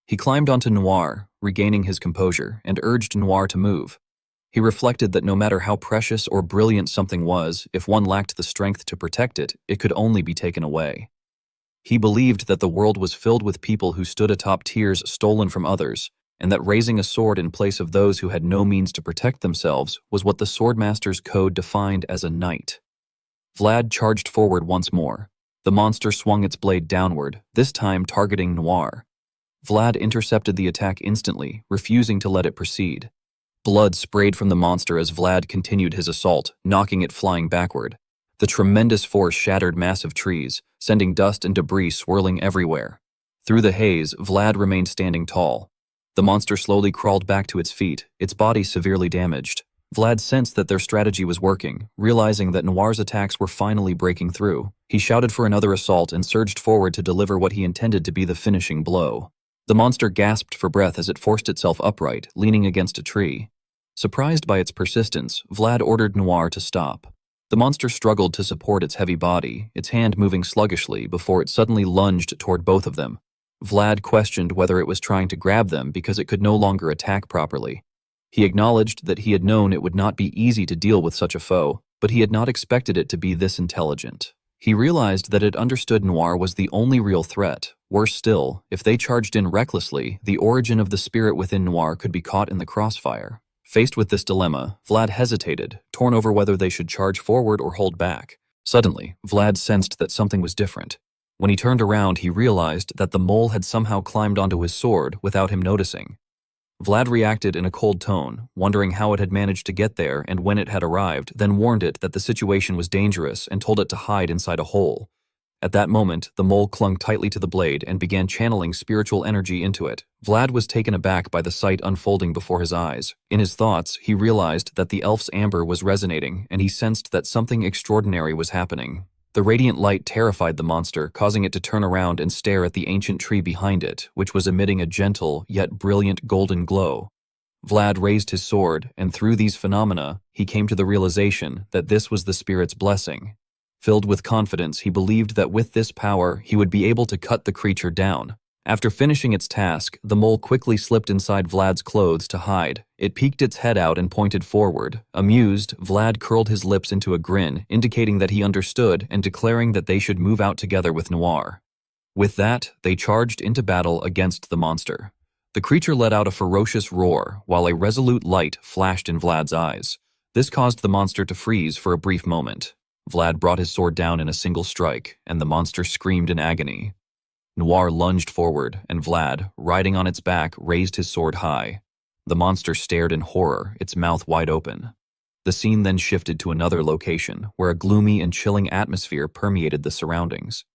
He climbed onto Noir, regaining his composure, and urged Noir to move. He reflected that no matter how precious or brilliant something was, if one lacked the strength to protect it, it could only be taken away. He believed that the world was filled with people who stood atop tears stolen from others, and that raising a sword in place of those who had no means to protect themselves was what the Swordmaster's code defined as a knight. Vlad charged forward once more. The monster swung its blade downward, this time targeting Noir. Vlad intercepted the attack instantly, refusing to let it proceed. Blood sprayed from the monster as Vlad continued his assault, knocking it flying backward. The tremendous force shattered massive trees, sending dust and debris swirling everywhere. Through the haze, Vlad remained standing tall. The monster slowly crawled back to its feet, its body severely damaged. Vlad sensed that their strategy was working, realizing that Noir's attacks were finally breaking through. He shouted for another assault and surged forward to deliver what he intended to be the finishing blow. The monster gasped for breath as it forced itself upright, leaning against a tree. Surprised by its persistence, Vlad ordered Noir to stop. The monster struggled to support its heavy body, its hand moving sluggishly before it suddenly lunged toward both of them. Vlad questioned whether it was trying to grab them because it could no longer attack properly. He acknowledged that he had known it would not be easy to deal with such a foe, but he had not expected it to be this intelligent. He realized that it understood Noir was the only real threat. Worse still, if they charged in recklessly, the origin of the spirit within Noir could be caught in the crossfire. Faced with this dilemma, Vlad hesitated, torn over whether they should charge forward or hold back. Suddenly, Vlad sensed that something was different. When he turned around, he realized that the mole had somehow climbed onto his sword without him noticing. Vlad reacted in a cold tone, wondering how it had managed to get there and when it had arrived, then warned it that the situation was dangerous and told it to hide inside a hole. At that moment, the mole clung tightly to the blade and began channeling spiritual energy into it. Vlad was taken aback by the sight unfolding before his eyes. In his thoughts, he realized that the elf's amber was resonating, and he sensed that something extraordinary was happening. The radiant light terrified the monster, causing it to turn around and stare at the ancient tree behind it, which was emitting a gentle yet brilliant golden glow. Vlad raised his sword, and through these phenomena, he came to the realization that this was the spirit's blessing. Filled with confidence, he believed that with this power, he would be able to cut the creature down. After finishing its task, the mole quickly slipped inside Vlad's clothes to hide. It peeked its head out and pointed forward. Amused, Vlad curled his lips into a grin, indicating that he understood and declaring that they should move out together with Noir. With that, they charged into battle against the monster. The creature let out a ferocious roar, while a resolute light flashed in Vlad's eyes. This caused the monster to freeze for a brief moment. Vlad brought his sword down in a single strike, and the monster screamed in agony. Noir lunged forward, and Vlad, riding on its back, raised his sword high. The monster stared in horror, its mouth wide open. The scene then shifted to another location, where a gloomy and chilling atmosphere permeated the surroundings.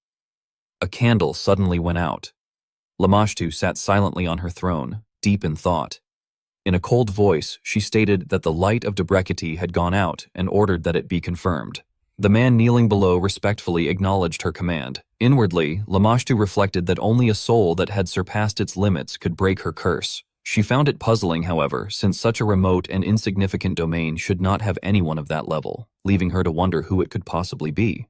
A candle suddenly went out. Lamashtu sat silently on her throne, deep in thought. In a cold voice, she stated that the light of Debrecity had gone out and ordered that it be confirmed. The man kneeling below respectfully acknowledged her command. Inwardly, Lamashtu reflected that only a soul that had surpassed its limits could break her curse. She found it puzzling, however, since such a remote and insignificant domain should not have anyone of that level, leaving her to wonder who it could possibly be.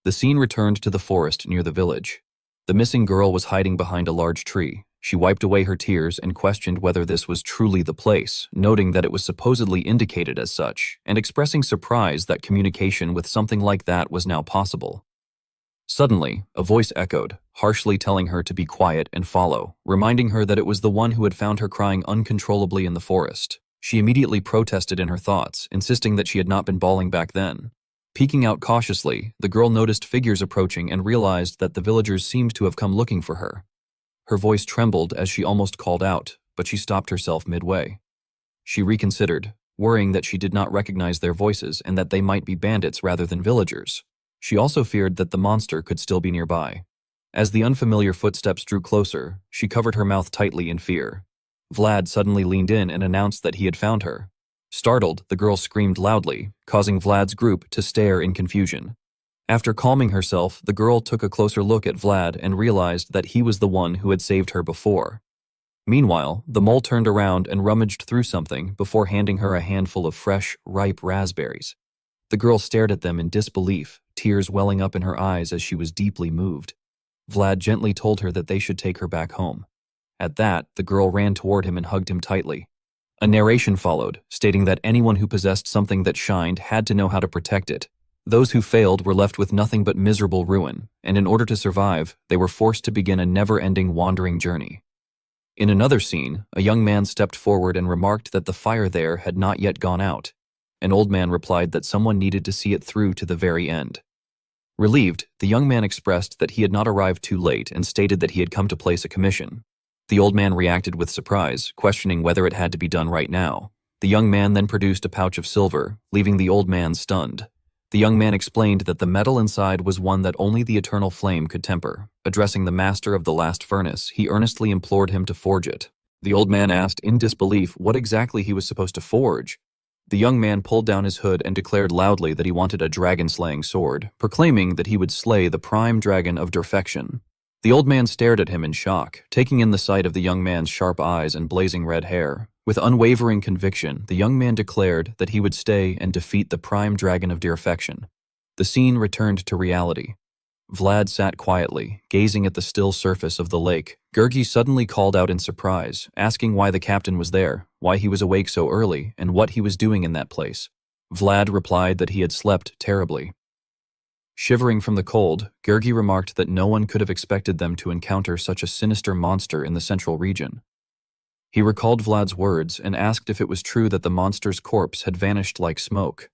The scene returned to the forest near the village. The missing girl was hiding behind a large tree. She wiped away her tears and questioned whether this was truly the place, noting that it was supposedly indicated as such, and expressing surprise that communication with something like that was now possible. Suddenly, a voice echoed, harshly telling her to be quiet and follow, reminding her that it was the one who had found her crying uncontrollably in the forest. She immediately protested in her thoughts, insisting that she had not been bawling back then. Peeking out cautiously, the girl noticed figures approaching and realized that the villagers seemed to have come looking for her. Her voice trembled as she almost called out, but she stopped herself midway. She reconsidered, worrying that she did not recognize their voices and that they might be bandits rather than villagers. She also feared that the monster could still be nearby. As the unfamiliar footsteps drew closer, she covered her mouth tightly in fear. Vlad suddenly leaned in and announced that he had found her. Startled, the girl screamed loudly, causing Vlad's group to stare in confusion. After calming herself, the girl took a closer look at Vlad and realized that he was the one who had saved her before. Meanwhile, the mole turned around and rummaged through something before handing her a handful of fresh, ripe raspberries. The girl stared at them in disbelief, tears welling up in her eyes as she was deeply moved. Vlad gently told her that they should take her back home. At that, the girl ran toward him and hugged him tightly. A narration followed, stating that anyone who possessed something that shined had to know how to protect it. Those who failed were left with nothing but miserable ruin, and in order to survive, they were forced to begin a never-ending wandering journey. In another scene, a young man stepped forward and remarked that the fire there had not yet gone out. An old man replied that someone needed to see it through to the very end. Relieved, the young man expressed that he had not arrived too late and stated that he had come to place a commission. The old man reacted with surprise, questioning whether it had to be done right now. The young man then produced a pouch of silver, leaving the old man stunned. The young man explained that the metal inside was one that only the eternal flame could temper. Addressing the master of the last furnace, he earnestly implored him to forge it. The old man asked in disbelief what exactly he was supposed to forge. The young man pulled down his hood and declared loudly that he wanted a dragon-slaying sword, proclaiming that he would slay the prime dragon of Perfection. The old man stared at him in shock, taking in the sight of the young man's sharp eyes and blazing red hair. With unwavering conviction, the young man declared that he would stay and defeat the prime dragon of Perfection. The scene returned to reality. Vlad sat quietly, gazing at the still surface of the lake. Gurgi suddenly called out in surprise, asking why the captain was there, why he was awake so early, and what he was doing in that place. Vlad replied that he had slept terribly. Shivering from the cold, Gurgi remarked that no one could have expected them to encounter such a sinister monster in the central region. He recalled Vlad's words and asked if it was true that the monster's corpse had vanished like smoke.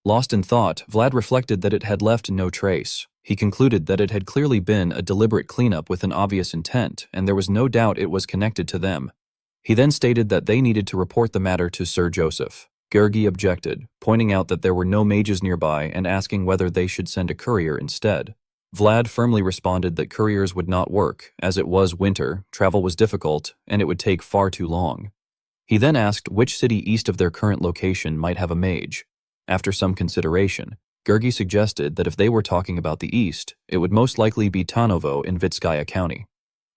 Lost in thought, Vlad reflected that it had left no trace. He concluded that it had clearly been a deliberate cleanup with an obvious intent, and there was no doubt it was connected to them. He then stated that they needed to report the matter to Sir Joseph. Gurgi objected, pointing out that there were no mages nearby and asking whether they should send a courier instead. Vlad firmly responded that couriers would not work, as it was winter, travel was difficult, and it would take far too long. He then asked which city east of their current location might have a mage. After some consideration, Gurgi suggested that if they were talking about the east, it would most likely be Tanovo in Vitskaya County.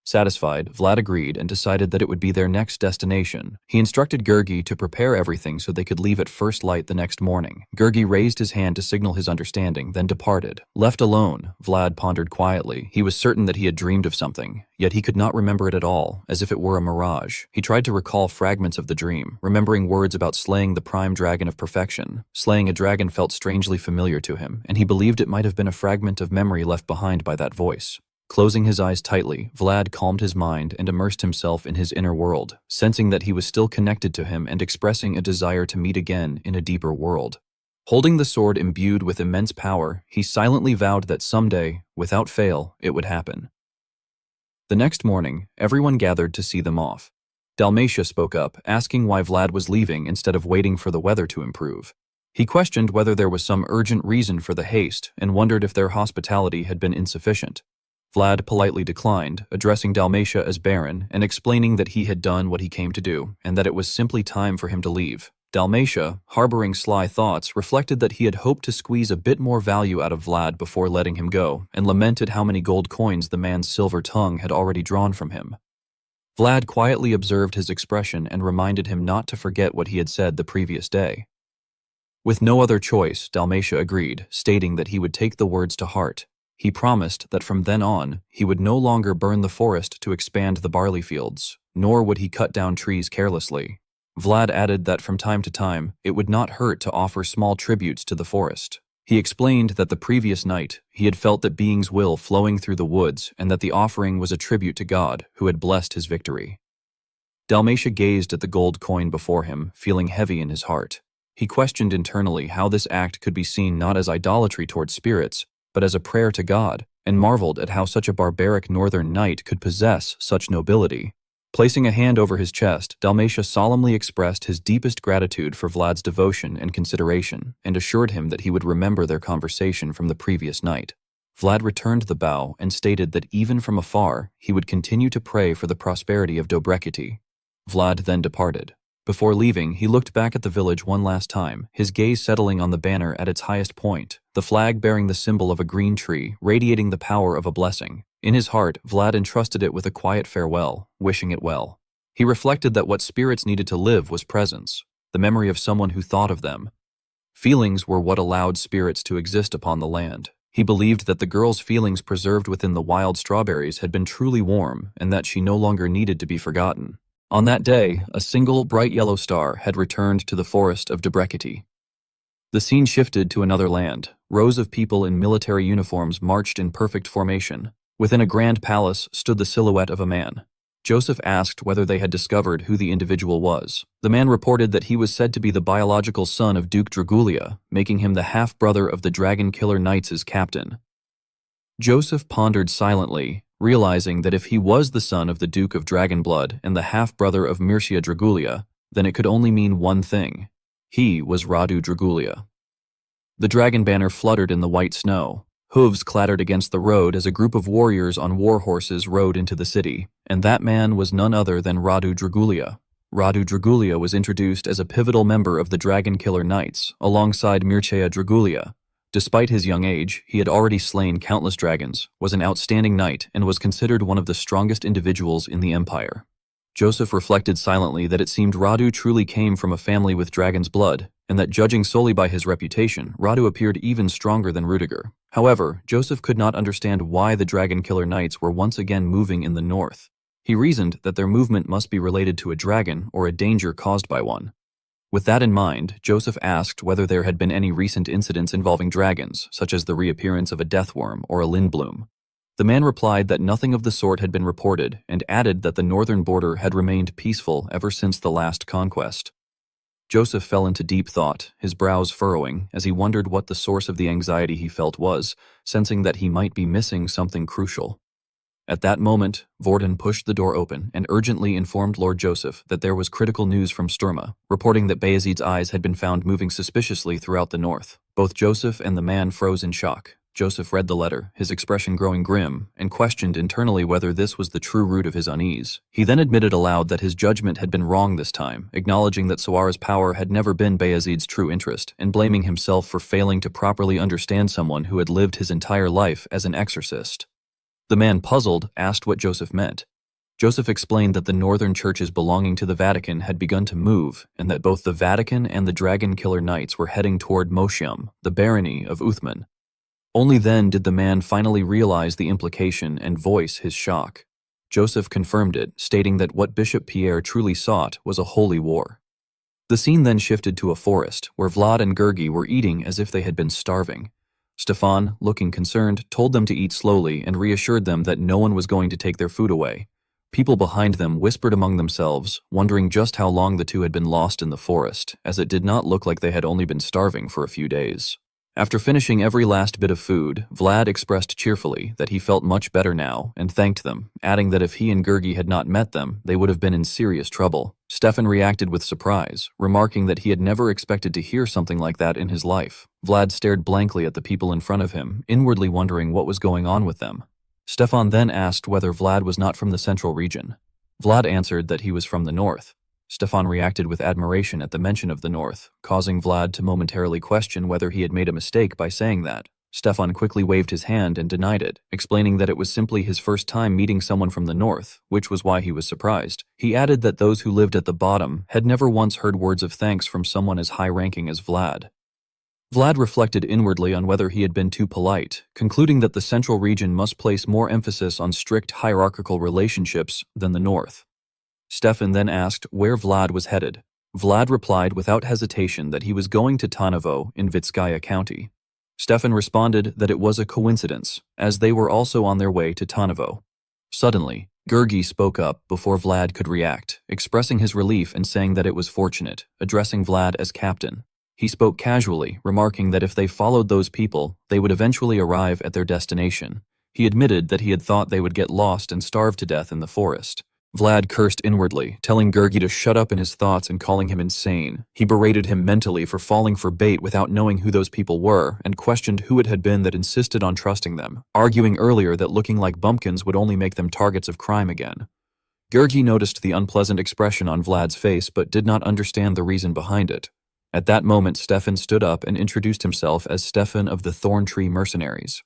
Satisfied, Vlad agreed and decided that it would be their next destination. He instructed Gurgi to prepare everything so they could leave at first light the next morning. Gurgi raised his hand to signal his understanding, then departed. Left alone, Vlad pondered quietly. He was certain that he had dreamed of something, yet he could not remember it at all, as if it were a mirage. He tried to recall fragments of the dream, remembering words about slaying the prime dragon of Perfection. Slaying a dragon felt strangely familiar to him, and he believed it might have been a fragment of memory left behind by that voice. Closing his eyes tightly, Vlad calmed his mind and immersed himself in his inner world, sensing that he was still connected to him and expressing a desire to meet again in a deeper world. Holding the sword imbued with immense power, he silently vowed that someday, without fail, it would happen. The next morning, everyone gathered to see them off. Dalmatia spoke up, asking why Vlad was leaving instead of waiting for the weather to improve. He questioned whether there was some urgent reason for the haste and wondered if their hospitality had been insufficient. Vlad politely declined, addressing Dalmatia as Baron and explaining that he had done what he came to do and that it was simply time for him to leave. Dalmatia, harboring sly thoughts, reflected that he had hoped to squeeze a bit more value out of Vlad before letting him go and lamented how many gold coins the man's silver tongue had already drawn from him. Vlad quietly observed his expression and reminded him not to forget what he had said the previous day. With no other choice, Dalmatia agreed, stating that he would take the words to heart. He promised that from then on, he would no longer burn the forest to expand the barley fields, nor would he cut down trees carelessly. Vlad added that from time to time, it would not hurt to offer small tributes to the forest. He explained that the previous night, he had felt that being's will flowing through the woods and that the offering was a tribute to God, who had blessed his victory. Dalmatia gazed at the gold coin before him, feeling heavy in his heart. He questioned internally how this act could be seen not as idolatry toward spirits, but as a prayer to God, and marveled at how such a barbaric northern knight could possess such nobility. Placing a hand over his chest, Dalmatia solemnly expressed his deepest gratitude for Vlad's devotion and consideration, and assured him that he would remember their conversation from the previous night. Vlad returned the bow and stated that even from afar, he would continue to pray for the prosperity of Dobrekiti. Vlad then departed. Before leaving, he looked back at the village one last time, his gaze settling on the banner at its highest point, the flag bearing the symbol of a green tree, radiating the power of a blessing. In his heart, Vlad entrusted it with a quiet farewell, wishing it well. He reflected that what spirits needed to live was presence, the memory of someone who thought of them. Feelings were what allowed spirits to exist upon the land. He believed that the girl's feelings preserved within the wild strawberries had been truly warm and that she no longer needed to be forgotten. On that day, a single bright yellow star had returned to the forest of Dobrekiti. The scene shifted to another land. Rows of people in military uniforms marched in perfect formation. Within a grand palace stood the silhouette of a man. Joseph asked whether they had discovered who the individual was. The man reported that he was said to be the biological son of Duke Dragulia, making him the half-brother of the Dragon Killer Knights' captain. Joseph pondered silently, realizing that if he was the son of the Duke of Dragonblood and the half-brother of Mircea Dragulia, then it could only mean one thing. He was Radu Dragulia. The dragon banner fluttered in the white snow. Hooves clattered against the road as a group of warriors on war horses rode into the city, and that man was none other than Radu Dragulia. Radu Dragulia was introduced as a pivotal member of the Dragon Killer Knights, alongside Mircea Dragulia. Despite his young age, he had already slain countless dragons, was an outstanding knight, and was considered one of the strongest individuals in the empire. Joseph reflected silently that it seemed Radu truly came from a family with dragon's blood, and that judging solely by his reputation, Radu appeared even stronger than Rudiger. However, Joseph could not understand why the Dragon Killer Knights were once again moving in the north. He reasoned that their movement must be related to a dragon or a danger caused by one. With that in mind, Joseph asked whether there had been any recent incidents involving dragons, such as the reappearance of a deathworm or a lindbloom. The man replied that nothing of the sort had been reported and added that the northern border had remained peaceful ever since the last conquest. Joseph fell into deep thought, his brows furrowing, as he wondered what the source of the anxiety he felt was, sensing that he might be missing something crucial. At that moment, Vorden pushed the door open and urgently informed Lord Joseph that there was critical news from Sturma, reporting that Bayezid's eyes had been found moving suspiciously throughout the north. Both Joseph and the man froze in shock. Joseph read the letter, his expression growing grim, and questioned internally whether this was the true root of his unease. He then admitted aloud that his judgment had been wrong this time, acknowledging that Sawara's power had never been Bayezid's true interest, and blaming himself for failing to properly understand someone who had lived his entire life as an exorcist. The man, puzzled, asked what Joseph meant. Joseph explained that the northern churches belonging to the Vatican had begun to move, and that both the Vatican and the Dragon Killer Knights were heading toward Moshiam, the barony of Uthman. Only then did the man finally realize the implication and voice his shock. Joseph confirmed it, stating that what Bishop Pierre truly sought was a holy war. The scene then shifted to a forest, where Vlad and Gurgi were eating as if they had been starving. Stefan, looking concerned, told them to eat slowly and reassured them that no one was going to take their food away. People behind them whispered among themselves, wondering just how long the two had been lost in the forest, as it did not look like they had only been starving for a few days. After finishing every last bit of food, Vlad expressed cheerfully that he felt much better now and thanked them, adding that if he and Gergi had not met them, they would have been in serious trouble. Stefan reacted with surprise, remarking that he had never expected to hear something like that in his life. Vlad stared blankly at the people in front of him, inwardly wondering what was going on with them. Stefan then asked whether Vlad was not from the central region. Vlad answered that he was from the north. Stefan reacted with admiration at the mention of the north, causing Vlad to momentarily question whether he had made a mistake by saying that. Stefan quickly waved his hand and denied it, explaining that it was simply his first time meeting someone from the north, which was why he was surprised. He added that those who lived at the bottom had never once heard words of thanks from someone as high-ranking as Vlad. Vlad reflected inwardly on whether he had been too polite, concluding that the central region must place more emphasis on strict hierarchical relationships than the north. Stefan then asked where Vlad was headed. Vlad replied without hesitation that he was going to Tanovo in Vitskaya County. Stefan responded that it was a coincidence, as they were also on their way to Tanovo. Suddenly, Gergi spoke up before Vlad could react, expressing his relief and saying that it was fortunate, addressing Vlad as captain. He spoke casually, remarking that if they followed those people, they would eventually arrive at their destination. He admitted that he had thought they would get lost and starve to death in the forest. Vlad cursed inwardly, telling Gergi to shut up in his thoughts and calling him insane. He berated him mentally for falling for bait without knowing who those people were and questioned who it had been that insisted on trusting them, arguing earlier that looking like bumpkins would only make them targets of crime again. Gergi noticed the unpleasant expression on Vlad's face but did not understand the reason behind it. At that moment, Stefan stood up and introduced himself as Stefan of the Thorn Tree Mercenaries.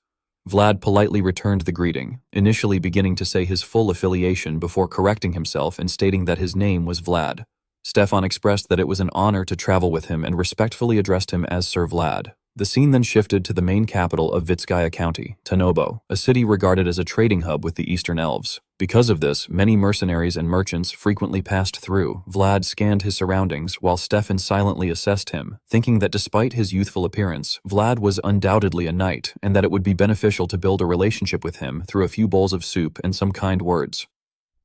Vlad politely returned the greeting, initially beginning to say his full affiliation before correcting himself and stating that his name was Vlad. Stefan expressed that it was an honor to travel with him and respectfully addressed him as Sir Vlad. The scene then shifted to the main capital of Vitskaya County, Tanobo, a city regarded as a trading hub with the Eastern Elves. Because of this, many mercenaries and merchants frequently passed through. Vlad scanned his surroundings while Stefan silently assessed him, thinking that despite his youthful appearance, Vlad was undoubtedly a knight and that it would be beneficial to build a relationship with him through a few bowls of soup and some kind words.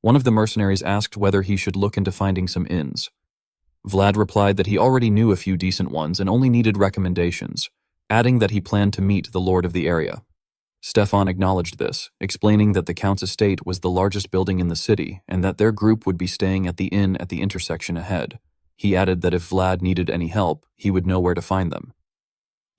One of the mercenaries asked whether he should look into finding some inns. Vlad replied that he already knew a few decent ones and only needed recommendations, adding that he planned to meet the lord of the area. Stefan acknowledged this, explaining that the Count's estate was the largest building in the city and that their group would be staying at the inn at the intersection ahead. He added that if Vlad needed any help, he would know where to find them.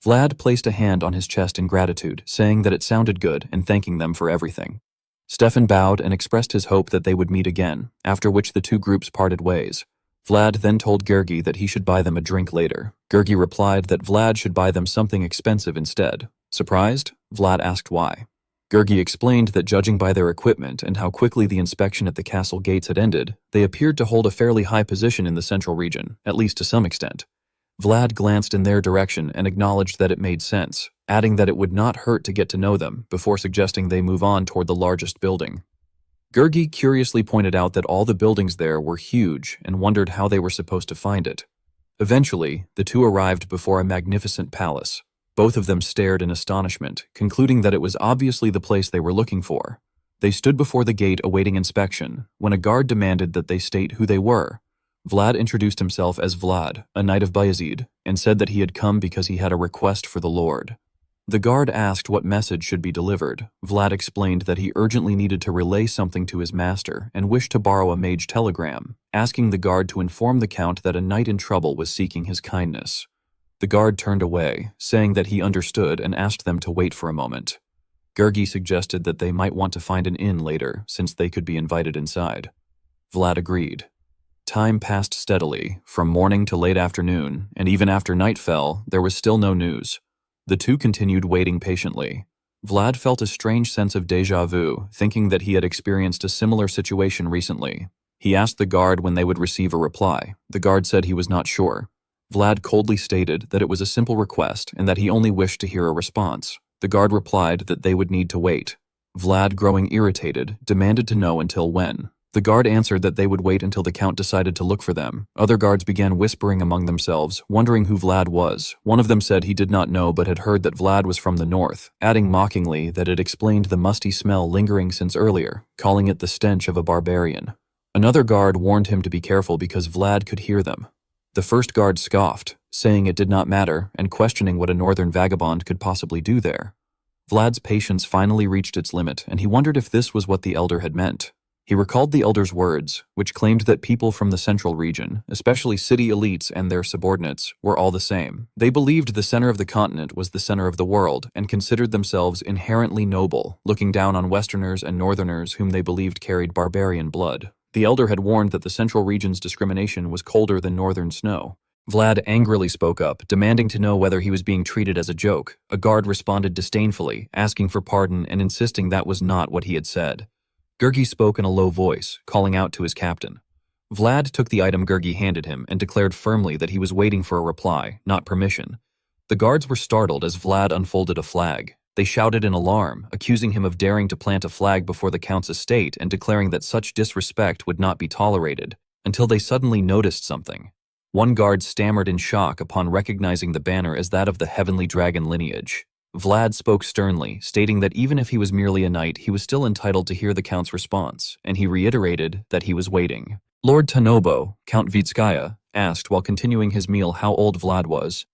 Vlad placed a hand on his chest in gratitude, saying that it sounded good and thanking them for everything. Stefan bowed and expressed his hope that they would meet again, after which the two groups parted ways. Vlad then told Gergi that he should buy them a drink later. Gergi replied that Vlad should buy them something expensive instead. Surprised, Vlad asked why. Gergi explained that judging by their equipment and how quickly the inspection at the castle gates had ended, they appeared to hold a fairly high position in the central region, at least to some extent. Vlad glanced in their direction and acknowledged that it made sense, adding that it would not hurt to get to know them before suggesting they move on toward the largest building. Gergi curiously pointed out that all the buildings there were huge and wondered how they were supposed to find it. Eventually, the two arrived before a magnificent palace. Both of them stared in astonishment, concluding that it was obviously the place they were looking for. They stood before the gate awaiting inspection, when a guard demanded that they state who they were. Vlad introduced himself as Vlad, a knight of Bayezid, and said that he had come because he had a request for the Lord. The guard asked what message should be delivered. Vlad explained that he urgently needed to relay something to his master and wished to borrow a mage telegram, asking the guard to inform the Count that a knight in trouble was seeking his kindness. The guard turned away, saying that he understood and asked them to wait for a moment. Gergi suggested that they might want to find an inn later, since they could be invited inside. Vlad agreed. Time passed steadily, from morning to late afternoon, and even after night fell, there was still no news. The two continued waiting patiently. Vlad felt a strange sense of déjà vu, thinking that he had experienced a similar situation recently. He asked the guard when they would receive a reply. The guard said he was not sure. Vlad coldly stated that it was a simple request and that he only wished to hear a response. The guard replied that they would need to wait. Vlad, growing irritated, demanded to know until when. The guard answered that they would wait until the Count decided to look for them. Other guards began whispering among themselves, wondering who Vlad was. One of them said he did not know but had heard that Vlad was from the north, adding mockingly that it explained the musty smell lingering since earlier, calling it the stench of a barbarian. Another guard warned him to be careful because Vlad could hear them. The first guard scoffed, saying it did not matter and questioning what a northern vagabond could possibly do there. Vlad's patience finally reached its limit, and he wondered if this was what the elder had meant. He recalled the elder's words, which claimed that people from the central region, especially city elites and their subordinates, were all the same. They believed the center of the continent was the center of the world and considered themselves inherently noble, looking down on Westerners and Northerners whom they believed carried barbarian blood. The elder had warned that the central region's discrimination was colder than northern snow. Vlad angrily spoke up, demanding to know whether he was being treated as a joke. A guard responded disdainfully, asking for pardon and insisting that was not what he had said. Gurgi spoke in a low voice, calling out to his captain. Vlad took the item Gurgi handed him and declared firmly that he was waiting for a reply, not permission. The guards were startled as Vlad unfolded a flag. They shouted in alarm, accusing him of daring to plant a flag before the Count's estate and declaring that such disrespect would not be tolerated, until they suddenly noticed something. One guard stammered in shock upon recognizing the banner as that of the heavenly dragon lineage. Vlad spoke sternly, stating that even if he was merely a knight, he was still entitled to hear the Count's response, and he reiterated that he was waiting. Lord Tanobo, Count Vitskaya, asked while continuing his meal how old Vlad was.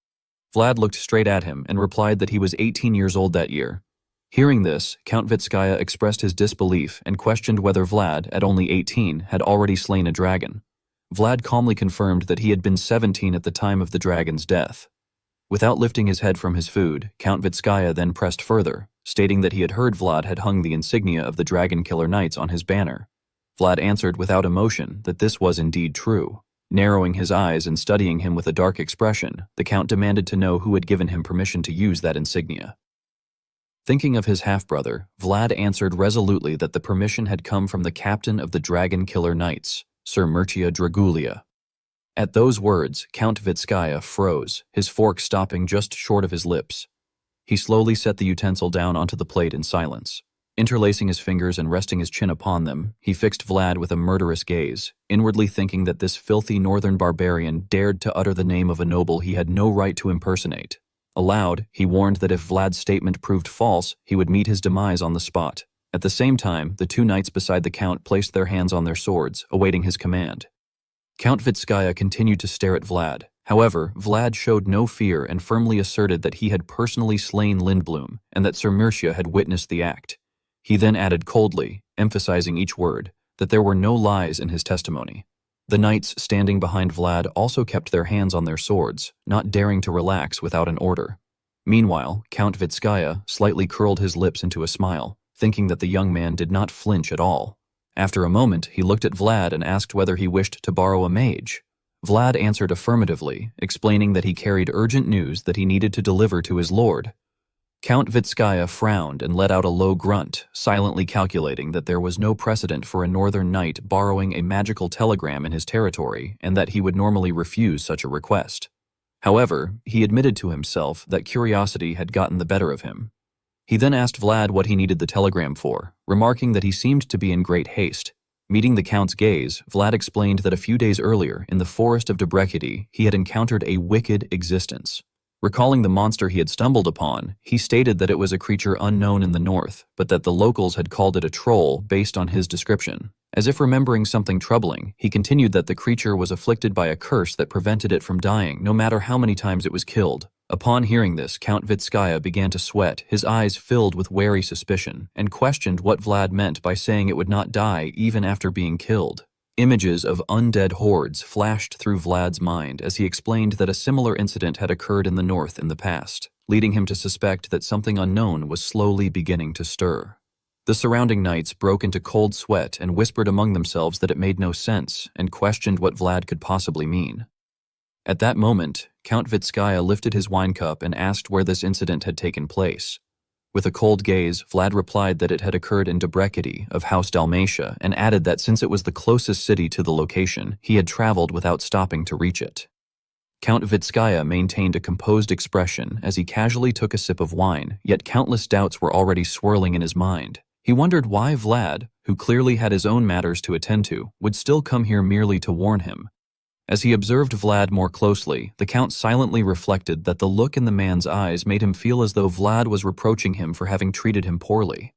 Vlad looked straight at him and replied that he was 18 years old that year. Hearing this, Count Vitskaya expressed his disbelief and questioned whether Vlad, at only 18, had already slain a dragon. Vlad calmly confirmed that he had been 17 at the time of the dragon's death. Without lifting his head from his food, Count Vitskaya then pressed further, stating that he had heard Vlad had hung the insignia of the Dragon Killer Knights on his banner. Vlad answered without emotion that this was indeed true. Narrowing his eyes and studying him with a dark expression, the Count demanded to know who had given him permission to use that insignia. Thinking of his half-brother, Vlad answered resolutely that the permission had come from the captain of the Dragon Killer Knights, Sir Mircea Dragulia. At those words, Count Vitskaya froze, his fork stopping just short of his lips. He slowly set the utensil down onto the plate in silence. Interlacing his fingers and resting his chin upon them, he fixed Vlad with a murderous gaze, inwardly thinking that this filthy northern barbarian dared to utter the name of a noble he had no right to impersonate. Aloud, he warned that if Vlad's statement proved false, he would meet his demise on the spot. At the same time, the two knights beside the Count placed their hands on their swords, awaiting his command. Count Vitskaya continued to stare at Vlad. However, Vlad showed no fear and firmly asserted that he had personally slain Lindblom and that Sir Mircea had witnessed the act. He then added coldly, emphasizing each word, that there were no lies in his testimony. The knights standing behind Vlad also kept their hands on their swords, not daring to relax without an order. Meanwhile, Count Vitskaya slightly curled his lips into a smile, thinking that the young man did not flinch at all. After a moment, he looked at Vlad and asked whether he wished to borrow a mage. Vlad answered affirmatively, explaining that he carried urgent news that he needed to deliver to his lord. Count Vitskaya frowned and let out a low grunt, silently calculating that there was no precedent for a northern knight borrowing a magical telegram in his territory and that he would normally refuse such a request. However, he admitted to himself that curiosity had gotten the better of him. He then asked Vlad what he needed the telegram for, remarking that he seemed to be in great haste. Meeting the Count's gaze, Vlad explained that a few days earlier, in the forest of Debrecity, he had encountered a wicked existence. Recalling the monster he had stumbled upon, he stated that it was a creature unknown in the north, but that the locals had called it a troll based on his description. As if remembering something troubling, he continued that the creature was afflicted by a curse that prevented it from dying no matter how many times it was killed. Upon hearing this, Count Vitskaya began to sweat, his eyes filled with wary suspicion, and questioned what Vlad meant by saying it would not die even after being killed. Images of undead hordes flashed through Vlad's mind as he explained that a similar incident had occurred in the north in the past, leading him to suspect that something unknown was slowly beginning to stir. The surrounding knights broke into cold sweat and whispered among themselves that it made no sense and questioned what Vlad could possibly mean. At that moment, Count Vitskaya lifted his wine cup and asked where this incident had taken place. With a cold gaze, Vlad replied that it had occurred in Debrecity of House Dalmatia and added that since it was the closest city to the location, he had traveled without stopping to reach it. Count Vitskaya maintained a composed expression as he casually took a sip of wine, yet countless doubts were already swirling in his mind. He wondered why Vlad, who clearly had his own matters to attend to, would still come here merely to warn him. As he observed Vlad more closely, the Count silently reflected that the look in the man's eyes made him feel as though Vlad was reproaching him for having treated him poorly.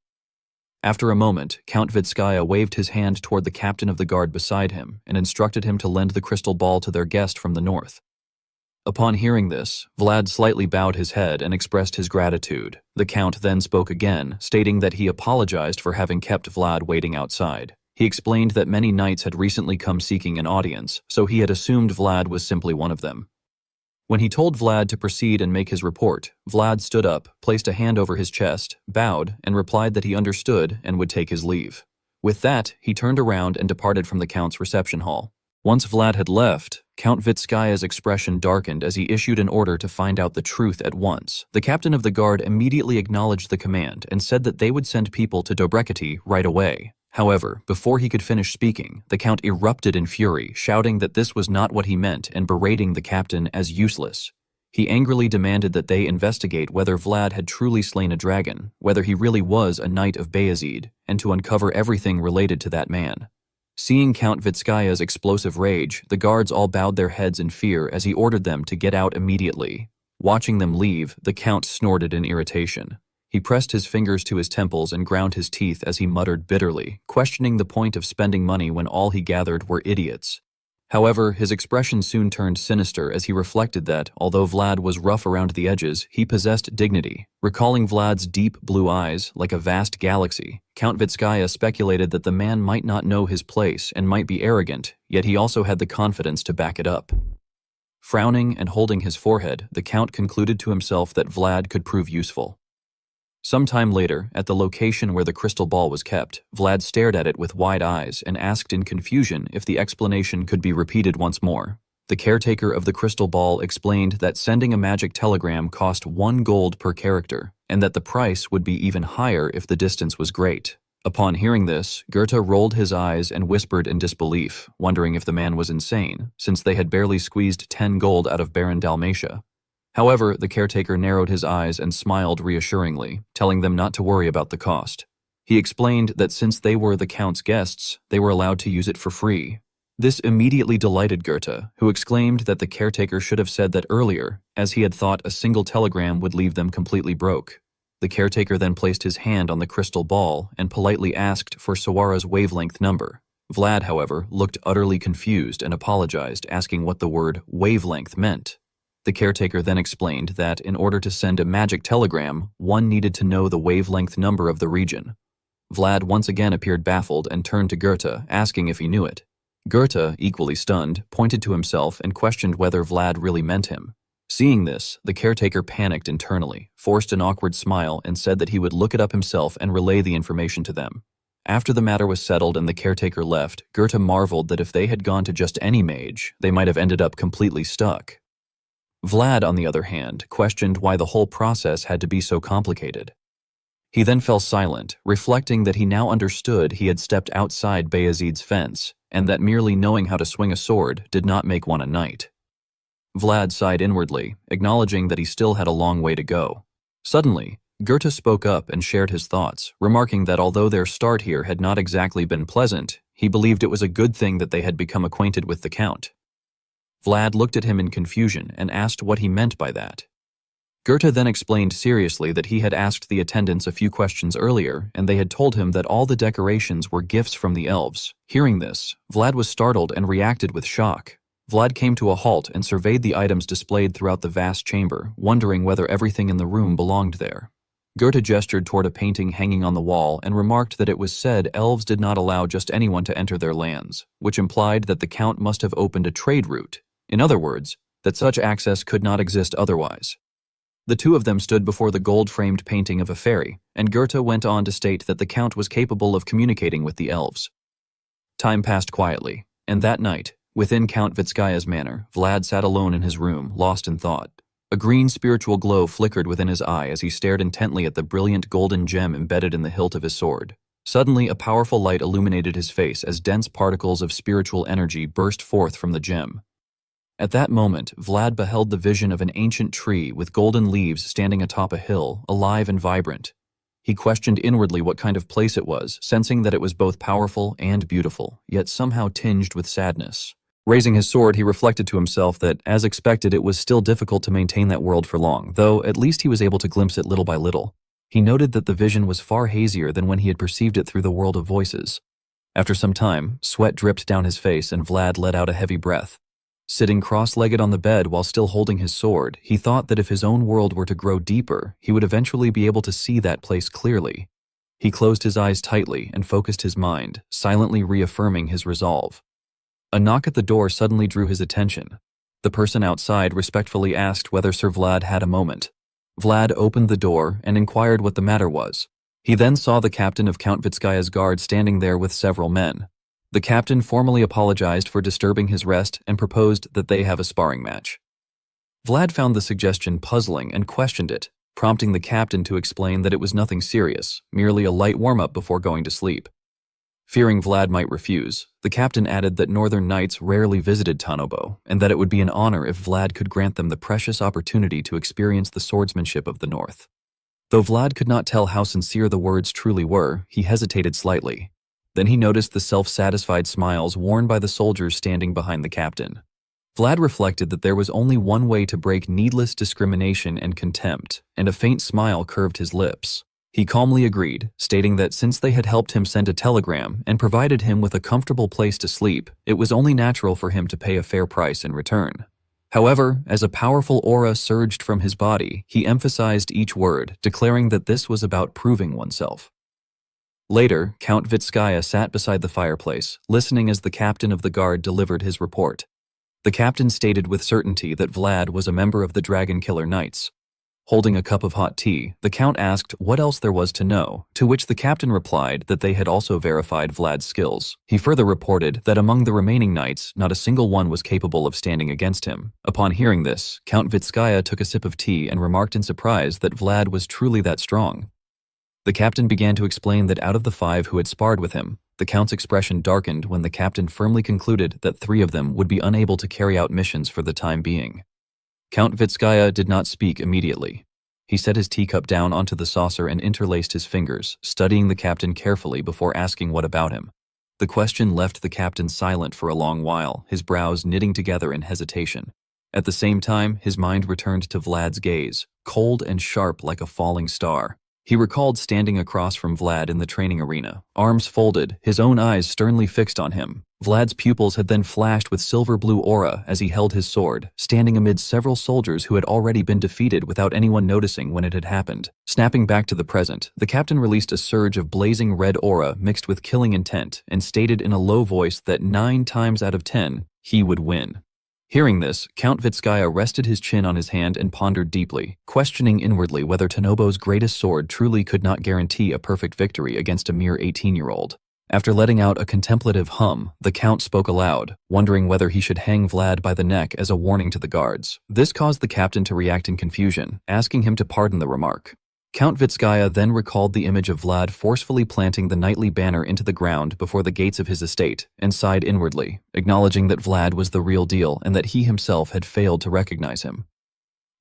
After a moment, Count Vitskaya waved his hand toward the captain of the guard beside him and instructed him to lend the crystal ball to their guest from the north. Upon hearing this, Vlad slightly bowed his head and expressed his gratitude. The Count then spoke again, stating that he apologized for having kept Vlad waiting outside. He explained that many knights had recently come seeking an audience, so he had assumed Vlad was simply one of them. When he told Vlad to proceed and make his report, Vlad stood up, placed a hand over his chest, bowed, and replied that he understood and would take his leave. With that, he turned around and departed from the Count's reception hall. Once Vlad had left, Count Vitskaya's expression darkened as he issued an order to find out the truth at once. The captain of the guard immediately acknowledged the command and said that they would send people to Dobrikety right away. However, before he could finish speaking, the Count erupted in fury, shouting that this was not what he meant and berating the captain as useless. He angrily demanded that they investigate whether Vlad had truly slain a dragon, whether he really was a knight of Bayezid, and to uncover everything related to that man. Seeing Count Vitskaya's explosive rage, the guards all bowed their heads in fear as he ordered them to get out immediately. Watching them leave, the Count snorted in irritation. He pressed his fingers to his temples and ground his teeth as he muttered bitterly, questioning the point of spending money when all he gathered were idiots. However, his expression soon turned sinister as he reflected that, although Vlad was rough around the edges, he possessed dignity. Recalling Vlad's deep blue eyes, like a vast galaxy, Count Vitskaya speculated that the man might not know his place and might be arrogant, yet he also had the confidence to back it up. Frowning and holding his forehead, the Count concluded to himself that Vlad could prove useful. Some time later, at the location where the crystal ball was kept, Vlad stared at it with wide eyes and asked in confusion if the explanation could be repeated once more. The caretaker of the crystal ball explained that sending a magic telegram cost 1 gold per character, and that the price would be even higher if the distance was great. Upon hearing this, Goethe rolled his eyes and whispered in disbelief, wondering if the man was insane, since they had barely squeezed 10 gold out of Baron Dalmatia. However, the caretaker narrowed his eyes and smiled reassuringly, telling them not to worry about the cost. He explained that since they were the Count's guests, they were allowed to use it for free. This immediately delighted Goethe, who exclaimed that the caretaker should have said that earlier, as he had thought a single telegram would leave them completely broke. The caretaker then placed his hand on the crystal ball and politely asked for Sawara's wavelength number. Vlad, however, looked utterly confused and apologized, asking what the word wavelength meant. The caretaker then explained that in order to send a magic telegram, one needed to know the wavelength number of the region. Vlad once again appeared baffled and turned to Goethe, asking if he knew it. Goethe, equally stunned, pointed to himself and questioned whether Vlad really meant him. Seeing this, the caretaker panicked internally, forced an awkward smile, and said that he would look it up himself and relay the information to them. After the matter was settled and the caretaker left, Goethe marveled that if they had gone to just any mage, they might have ended up completely stuck. Vlad, on the other hand, questioned why the whole process had to be so complicated. He then fell silent, reflecting that he now understood he had stepped outside Bayezid's fence, and that merely knowing how to swing a sword did not make one a knight. Vlad sighed inwardly, acknowledging that he still had a long way to go. Suddenly, Goethe spoke up and shared his thoughts, remarking that although their start here had not exactly been pleasant, he believed it was a good thing that they had become acquainted with the Count. Vlad looked at him in confusion and asked what he meant by that. Goethe then explained seriously that he had asked the attendants a few questions earlier, and they had told him that all the decorations were gifts from the elves. Hearing this, Vlad was startled and reacted with shock. Vlad came to a halt and surveyed the items displayed throughout the vast chamber, wondering whether everything in the room belonged there. Goethe gestured toward a painting hanging on the wall and remarked that it was said elves did not allow just anyone to enter their lands, which implied that the Count must have opened a trade route. In other words, that such access could not exist otherwise. The two of them stood before the gold-framed painting of a fairy, and Goethe went on to state that the Count was capable of communicating with the elves. Time passed quietly, and that night, within Count Vitskaya's manor, Vlad sat alone in his room, lost in thought. A green spiritual glow flickered within his eye as he stared intently at the brilliant golden gem embedded in the hilt of his sword. Suddenly, a powerful light illuminated his face as dense particles of spiritual energy burst forth from the gem. At that moment, Vlad beheld the vision of an ancient tree with golden leaves standing atop a hill, alive and vibrant. He questioned inwardly what kind of place it was, sensing that it was both powerful and beautiful, yet somehow tinged with sadness. Raising his sword, he reflected to himself that, as expected, it was still difficult to maintain that world for long, though at least he was able to glimpse it little by little. He noted that the vision was far hazier than when he had perceived it through the world of voices. After some time, sweat dripped down his face and Vlad let out a heavy breath. Sitting cross-legged on the bed while still holding his sword, he thought that if his own world were to grow deeper, he would eventually be able to see that place clearly. He closed his eyes tightly and focused his mind, silently reaffirming his resolve. A knock at the door suddenly drew his attention. The person outside respectfully asked whether Sir Vlad had a moment. Vlad opened the door and inquired what the matter was. He then saw the captain of Count Vitskaya's guard standing there with several men. The captain formally apologized for disturbing his rest and proposed that they have a sparring match. Vlad found the suggestion puzzling and questioned it, prompting the captain to explain that it was nothing serious, merely a light warm-up before going to sleep. Fearing Vlad might refuse, the captain added that northern knights rarely visited Tanobo, and that it would be an honor if Vlad could grant them the precious opportunity to experience the swordsmanship of the north. Though Vlad could not tell how sincere the words truly were, he hesitated slightly. Then he noticed the self-satisfied smiles worn by the soldiers standing behind the captain. Vlad reflected that there was only one way to break needless discrimination and contempt, and a faint smile curved his lips. He calmly agreed, stating that since they had helped him send a telegram and provided him with a comfortable place to sleep, it was only natural for him to pay a fair price in return. However, as a powerful aura surged from his body, he emphasized each word, declaring that this was about proving oneself. Later, Count Vitskaya sat beside the fireplace, listening as the captain of the guard delivered his report. The captain stated with certainty that Vlad was a member of the Dragon Killer Knights. Holding a cup of hot tea, the count asked what else there was to know, to which the captain replied that they had also verified Vlad's skills. He further reported that among the remaining knights, not a single one was capable of standing against him. Upon hearing this, Count Vitskaya took a sip of tea and remarked in surprise that Vlad was truly that strong. The captain began to explain that out of the 5 who had sparred with him, the count's expression darkened when the captain firmly concluded that 3 of them would be unable to carry out missions for the time being. Count Vitskaya did not speak immediately. He set his teacup down onto the saucer and interlaced his fingers, studying the captain carefully before asking what about him. The question left the captain silent for a long while, his brows knitting together in hesitation. At the same time, his mind returned to Vlad's gaze, cold and sharp like a falling star. He recalled standing across from Vlad in the training arena, arms folded, his own eyes sternly fixed on him. Vlad's pupils had then flashed with silver-blue aura as he held his sword, standing amid several soldiers who had already been defeated without anyone noticing when it had happened. Snapping back to the present, the captain released a surge of blazing red aura mixed with killing intent and stated in a low voice that 9 times out of 10, he would win. Hearing this, Count Vitskaya rested his chin on his hand and pondered deeply, questioning inwardly whether Tanobo's greatest sword truly could not guarantee a perfect victory against a mere 18-year-old. After letting out a contemplative hum, the Count spoke aloud, wondering whether he should hang Vlad by the neck as a warning to the guards. This caused the captain to react in confusion, asking him to pardon the remark. Count Vitskaya then recalled the image of Vlad forcefully planting the knightly banner into the ground before the gates of his estate, and sighed inwardly, acknowledging that Vlad was the real deal and that he himself had failed to recognize him.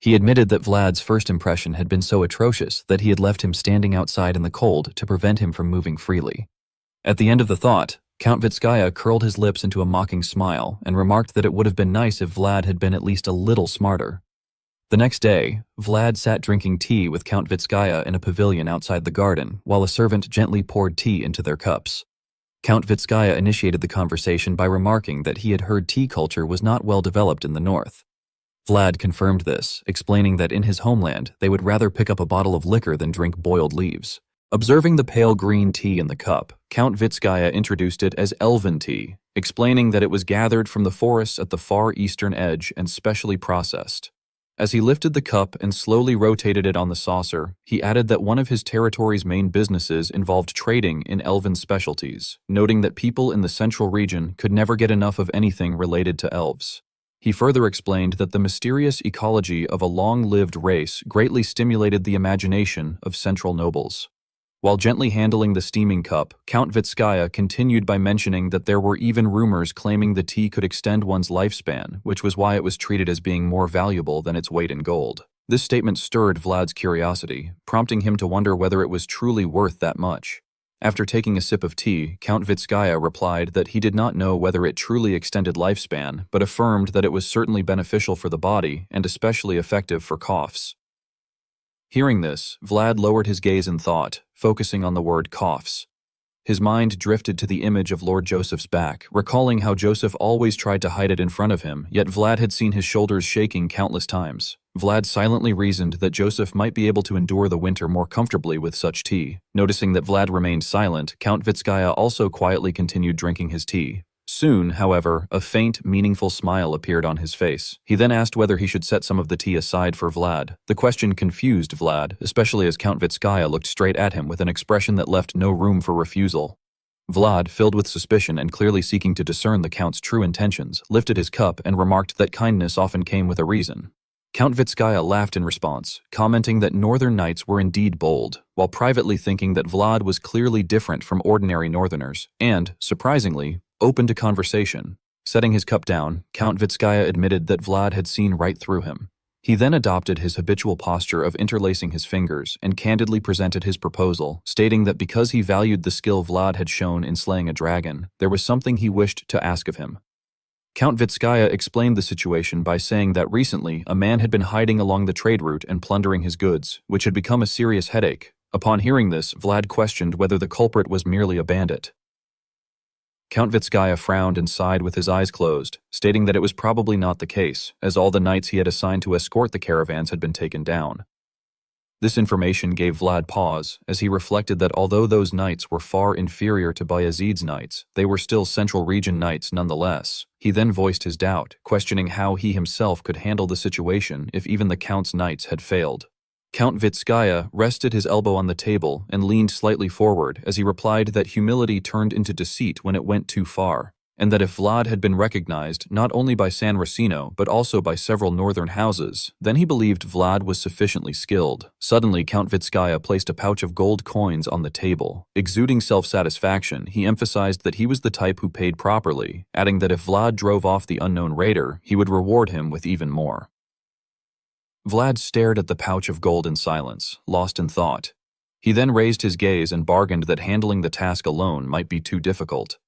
He admitted that Vlad's first impression had been so atrocious that he had left him standing outside in the cold to prevent him from moving freely. At the end of the thought, Count Vitskaya curled his lips into a mocking smile and remarked that it would have been nice if Vlad had been at least a little smarter. The next day, Vlad sat drinking tea with Count Vitskaya in a pavilion outside the garden, while a servant gently poured tea into their cups. Count Vitskaya initiated the conversation by remarking that he had heard tea culture was not well developed in the north. Vlad confirmed this, explaining that in his homeland, they would rather pick up a bottle of liquor than drink boiled leaves. Observing the pale green tea in the cup, Count Vitskaya introduced it as elven tea, explaining that it was gathered from the forests at the far eastern edge and specially processed. As he lifted the cup and slowly rotated it on the saucer, he added that one of his territory's main businesses involved trading in elven specialties, noting that people in the central region could never get enough of anything related to elves. He further explained that the mysterious ecology of a long-lived race greatly stimulated the imagination of central nobles. While gently handling the steaming cup, Count Vitskaya continued by mentioning that there were even rumors claiming the tea could extend one's lifespan, which was why it was treated as being more valuable than its weight in gold. This statement stirred Vlad's curiosity, prompting him to wonder whether it was truly worth that much. After taking a sip of tea, Count Vitskaya replied that he did not know whether it truly extended lifespan, but affirmed that it was certainly beneficial for the body and especially effective for coughs. Hearing this, Vlad lowered his gaze in thought, focusing on the word coughs. His mind drifted to the image of Lord Joseph's back, recalling how Joseph always tried to hide it in front of him, yet Vlad had seen his shoulders shaking countless times. Vlad silently reasoned that Joseph might be able to endure the winter more comfortably with such tea. Noticing that Vlad remained silent, Count Vitskaya also quietly continued drinking his tea. Soon, however, a faint, meaningful smile appeared on his face. He then asked whether he should set some of the tea aside for Vlad. The question confused Vlad, especially as Count Vitskaya looked straight at him with an expression that left no room for refusal. Vlad, filled with suspicion and clearly seeking to discern the Count's true intentions, lifted his cup and remarked that kindness often came with a reason. Count Vitskaya laughed in response, commenting that northern knights were indeed bold, while privately thinking that Vlad was clearly different from ordinary northerners, and, surprisingly, open to conversation. Setting his cup down, Count Vitskaya admitted that Vlad had seen right through him. He then adopted his habitual posture of interlacing his fingers and candidly presented his proposal, stating that because he valued the skill Vlad had shown in slaying a dragon, there was something he wished to ask of him. Count Vitskaya explained the situation by saying that recently a man had been hiding along the trade route and plundering his goods, which had become a serious headache. Upon hearing this, Vlad questioned whether the culprit was merely a bandit. Count Vitskaya frowned and sighed with his eyes closed, stating that it was probably not the case, as all the knights he had assigned to escort the caravans had been taken down. This information gave Vlad pause, as he reflected that although those knights were far inferior to Bayezid's knights, they were still Central Region knights nonetheless. He then voiced his doubt, questioning how he himself could handle the situation if even the Count's knights had failed. Count Vitskaya rested his elbow on the table and leaned slightly forward as he replied that humility turned into deceit when it went too far, and that if Vlad had been recognized not only by San Racino but also by several northern houses, then he believed Vlad was sufficiently skilled. Suddenly, Count Vitskaya placed a pouch of gold coins on the table. Exuding self-satisfaction, he emphasized that he was the type who paid properly, adding that if Vlad drove off the unknown raider, he would reward him with even more. Vlad stared at the pouch of gold in silence, lost in thought. He then raised his gaze and bargained that handling the task alone might be too difficult.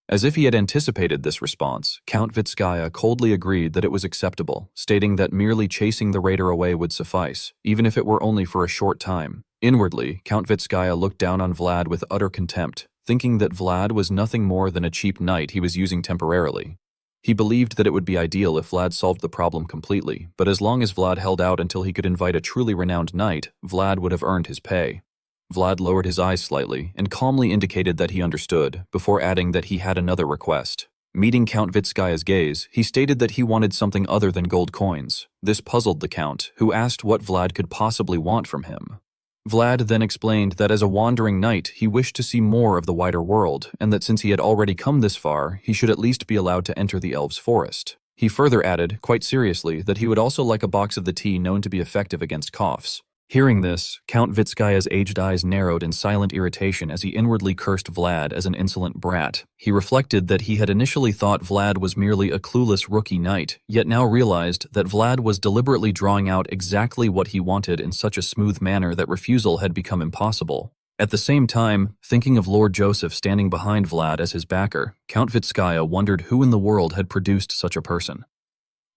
As if he had anticipated this response, Count Vitskaya coldly agreed that it was acceptable, stating that merely chasing the raider away would suffice, even if it were only for a short time. Inwardly, Count Vitskaya looked down on Vlad with utter contempt, thinking that Vlad was nothing more than a cheap knight he was using temporarily. He believed that it would be ideal if Vlad solved the problem completely, but as long as Vlad held out until he could invite a truly renowned knight, Vlad would have earned his pay. Vlad lowered his eyes slightly and calmly indicated that he understood, before adding that he had another request. Meeting Count Vitskaya's gaze, he stated that he wanted something other than gold coins. This puzzled the Count, who asked what Vlad could possibly want from him. Vlad then explained that as a wandering knight, he wished to see more of the wider world, and that since he had already come this far, he should at least be allowed to enter the elves' forest. He further added, quite seriously, that he would also like a box of the tea known to be effective against coughs. Hearing this, Count Vitskaya's aged eyes narrowed in silent irritation as he inwardly cursed Vlad as an insolent brat. He reflected that he had initially thought Vlad was merely a clueless rookie knight, yet now realized that Vlad was deliberately drawing out exactly what he wanted in such a smooth manner that refusal had become impossible. At the same time, thinking of Lord Joseph standing behind Vlad as his backer, Count Vitskaya wondered who in the world had produced such a person.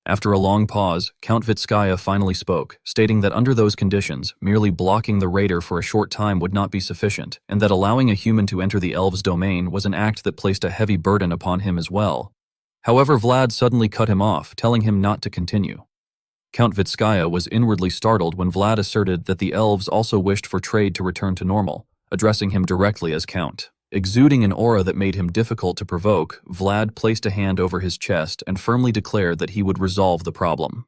After a long pause, Count Vitskaya finally spoke, stating that under those conditions, merely blocking the raider for a short time would not be sufficient, and that allowing a human to enter the elves' domain was an act that placed a heavy burden upon him as well. However, Vlad suddenly cut him off, telling him not to continue. Count Vitskaya was inwardly startled when Vlad asserted that the elves also wished for trade to return to normal, addressing him directly as Count. Exuding an aura that made him difficult to provoke, Vlad placed a hand over his chest and firmly declared that he would resolve the problem.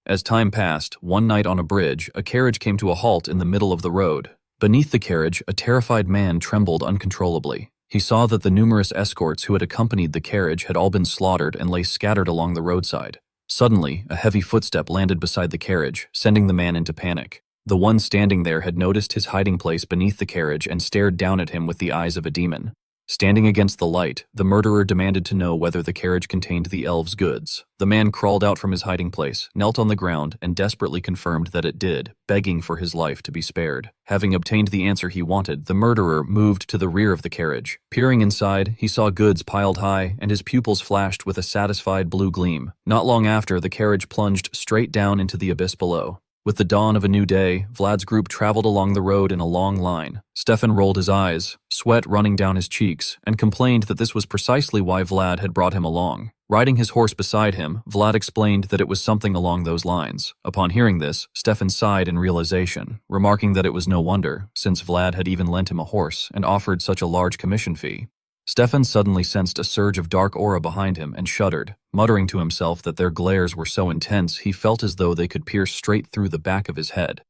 As time passed, one night on a bridge, a carriage came to a halt in the middle of the road. Beneath the carriage, a terrified man trembled uncontrollably. He saw that the numerous escorts who had accompanied the carriage had all been slaughtered and lay scattered along the roadside. Suddenly, a heavy footstep landed beside the carriage, sending the man into panic. The one standing there had noticed his hiding place beneath the carriage and stared down at him with the eyes of a demon. Standing against the light, the murderer demanded to know whether the carriage contained the elves' goods. The man crawled out from his hiding place, knelt on the ground, and desperately confirmed that it did, begging for his life to be spared. Having obtained the answer he wanted, the murderer moved to the rear of the carriage. Peering inside, he saw goods piled high, and his pupils flashed with a satisfied blue gleam. Not long after, the carriage plunged straight down into the abyss below. With the dawn of a new day, Vlad's group traveled along the road in a long line. Stefan rolled his eyes, sweat running down his cheeks, and complained that this was precisely why Vlad had brought him along. Riding his horse beside him, Vlad explained that it was something along those lines. Upon hearing this, Stefan sighed in realization, remarking that it was no wonder, since Vlad had even lent him a horse and offered such a large commission fee. Stefan suddenly sensed a surge of dark aura behind him and shuddered, muttering to himself that their glares were so intense he felt as though they could pierce straight through the back of his head.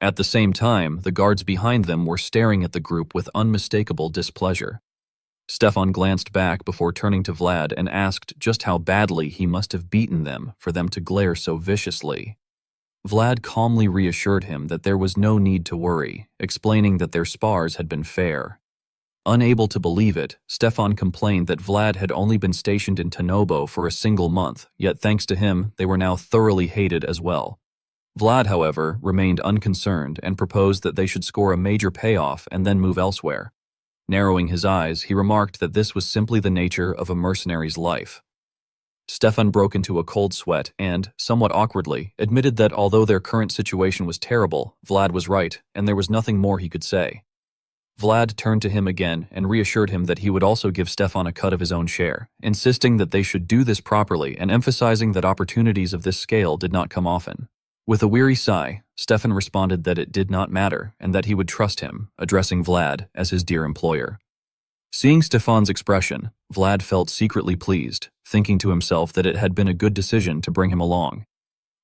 At the same time, the guards behind them were staring at the group with unmistakable displeasure. Stefan glanced back before turning to Vlad and asked just how badly he must have beaten them for them to glare so viciously. Vlad calmly reassured him that there was no need to worry, explaining that their spars had been fair. Unable to believe it, Stefan complained that Vlad had only been stationed in Tanobo for a single month, yet thanks to him, they were now thoroughly hated as well. Vlad, however, remained unconcerned and proposed that they should score a major payoff and then move elsewhere. Narrowing his eyes, he remarked that this was simply the nature of a mercenary's life. Stefan broke into a cold sweat and, somewhat awkwardly, admitted that although their current situation was terrible, Vlad was right, and there was nothing more he could say. Vlad turned to him again and reassured him that he would also give Stefan a cut of his own share, insisting that they should do this properly and emphasizing that opportunities of this scale did not come often. With a weary sigh, Stefan responded that it did not matter and that he would trust him, addressing Vlad as his dear employer. Seeing Stefan's expression, Vlad felt secretly pleased, thinking to himself that it had been a good decision to bring him along.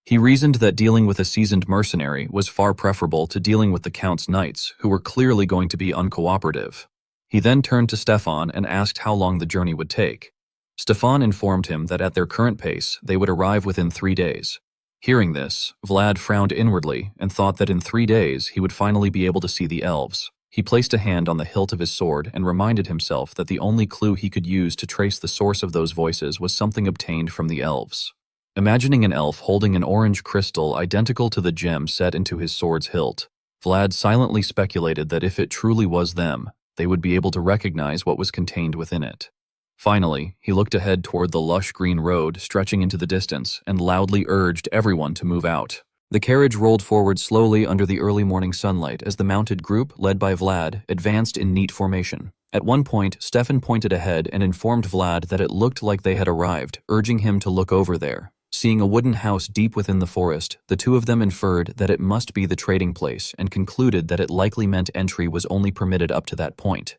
He reasoned that dealing with a seasoned mercenary was far preferable to dealing with the Count's knights, who were clearly going to be uncooperative. He then turned to Stefan and asked how long the journey would take. Stefan informed him that at their current pace, they would arrive within 3 days. Hearing this, Vlad frowned inwardly and thought that in 3 days he would finally be able to see the elves. He placed a hand on the hilt of his sword and reminded himself that the only clue he could use to trace the source of those voices was something obtained from the elves. Imagining an elf holding an orange crystal identical to the gem set into his sword's hilt, Vlad silently speculated that if it truly was them, they would be able to recognize what was contained within it. Finally, he looked ahead toward the lush green road stretching into the distance and loudly urged everyone to move out. The carriage rolled forward slowly under the early morning sunlight as the mounted group, led by Vlad, advanced in neat formation. At one point, Stefan pointed ahead and informed Vlad that it looked like they had arrived, urging him to look over there. Seeing a wooden house deep within the forest, the two of them inferred that it must be the trading place and concluded that it likely meant entry was only permitted up to that point.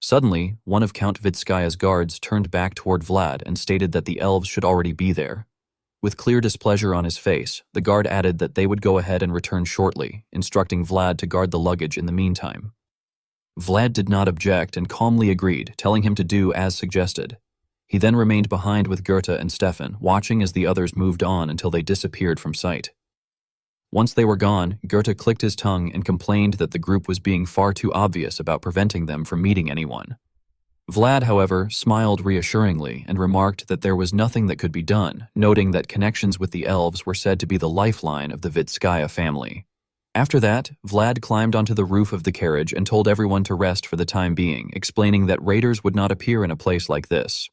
Suddenly, one of Count Vitskaya's guards turned back toward Vlad and stated that the elves should already be there. With clear displeasure on his face, the guard added that they would go ahead and return shortly, instructing Vlad to guard the luggage in the meantime. Vlad did not object and calmly agreed, telling him to do as suggested. He then remained behind with Goethe and Stefan, watching as the others moved on until they disappeared from sight. Once they were gone, Goethe clicked his tongue and complained that the group was being far too obvious about preventing them from meeting anyone. Vlad, however, smiled reassuringly and remarked that there was nothing that could be done, noting that connections with the elves were said to be the lifeline of the Vitskaya family. After that, Vlad climbed onto the roof of the carriage and told everyone to rest for the time being, explaining that raiders would not appear in a place like this.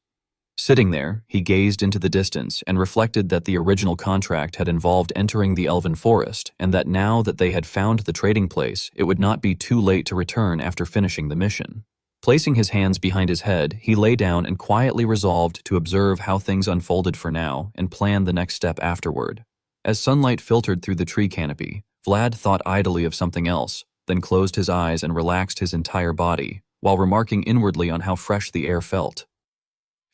Sitting there, he gazed into the distance and reflected that the original contract had involved entering the elven forest, and that now that they had found the trading place, it would not be too late to return after finishing the mission. Placing his hands behind his head, he lay down and quietly resolved to observe how things unfolded for now and plan the next step afterward. As sunlight filtered through the tree canopy, Vlad thought idly of something else, then closed his eyes and relaxed his entire body, while remarking inwardly on how fresh the air felt.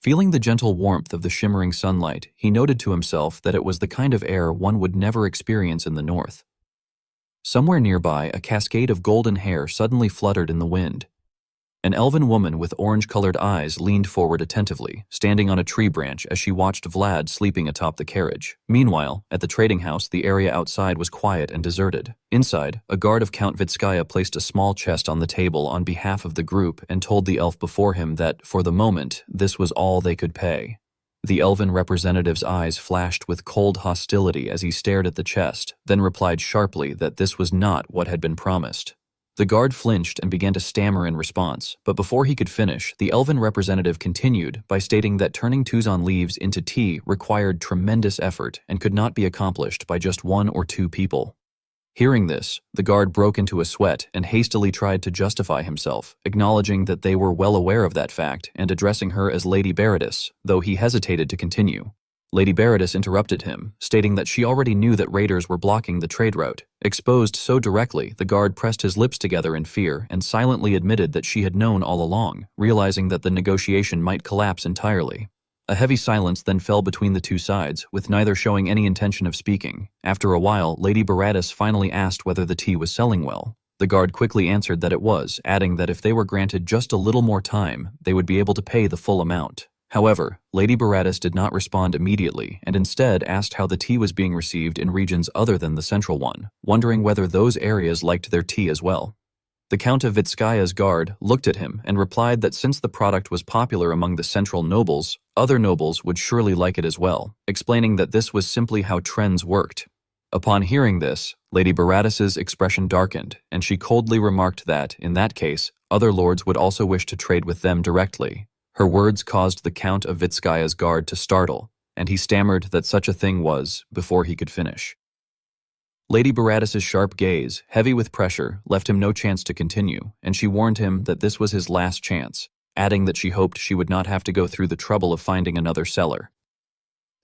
Feeling the gentle warmth of the shimmering sunlight, he noted to himself that it was the kind of air one would never experience in the north. Somewhere nearby, a cascade of golden hair suddenly fluttered in the wind. An elven woman with orange-colored eyes leaned forward attentively, standing on a tree branch as she watched Vlad sleeping atop the carriage. Meanwhile, at the trading house, the area outside was quiet and deserted. Inside, a guard of Count Vitskaya placed a small chest on the table on behalf of the group and told the elf before him that, for the moment, this was all they could pay. The elven representative's eyes flashed with cold hostility as he stared at the chest, then replied sharply that this was not what had been promised. The guard flinched and began to stammer in response, but before he could finish, the elven representative continued by stating that turning Tuzan leaves into tea required tremendous effort and could not be accomplished by just 1 or 2 people. Hearing this, the guard broke into a sweat and hastily tried to justify himself, acknowledging that they were well aware of that fact and addressing her as Lady Baratus, though he hesitated to continue. Lady Baratus interrupted him, stating that she already knew that raiders were blocking the trade route. Exposed so directly, the guard pressed his lips together in fear and silently admitted that she had known all along, realizing that the negotiation might collapse entirely. A heavy silence then fell between the two sides, with neither showing any intention of speaking. After a while, Lady Baratus finally asked whether the tea was selling well. The guard quickly answered that it was, adding that if they were granted just a little more time, they would be able to pay the full amount. However, Lady Baratus did not respond immediately and instead asked how the tea was being received in regions other than the central one, wondering whether those areas liked their tea as well. The Count of Vitskaya's guard looked at him and replied that since the product was popular among the central nobles, other nobles would surely like it as well, explaining that this was simply how trends worked. Upon hearing this, Lady Baratus's expression darkened, and she coldly remarked that, in that case, other lords would also wish to trade with them directly. Her words caused the Count of Vitskaya's guard to startle, and he stammered that such a thing was before he could finish. Lady Baratus's sharp gaze, heavy with pressure, left him no chance to continue, and she warned him that this was his last chance, adding that she hoped she would not have to go through the trouble of finding another seller.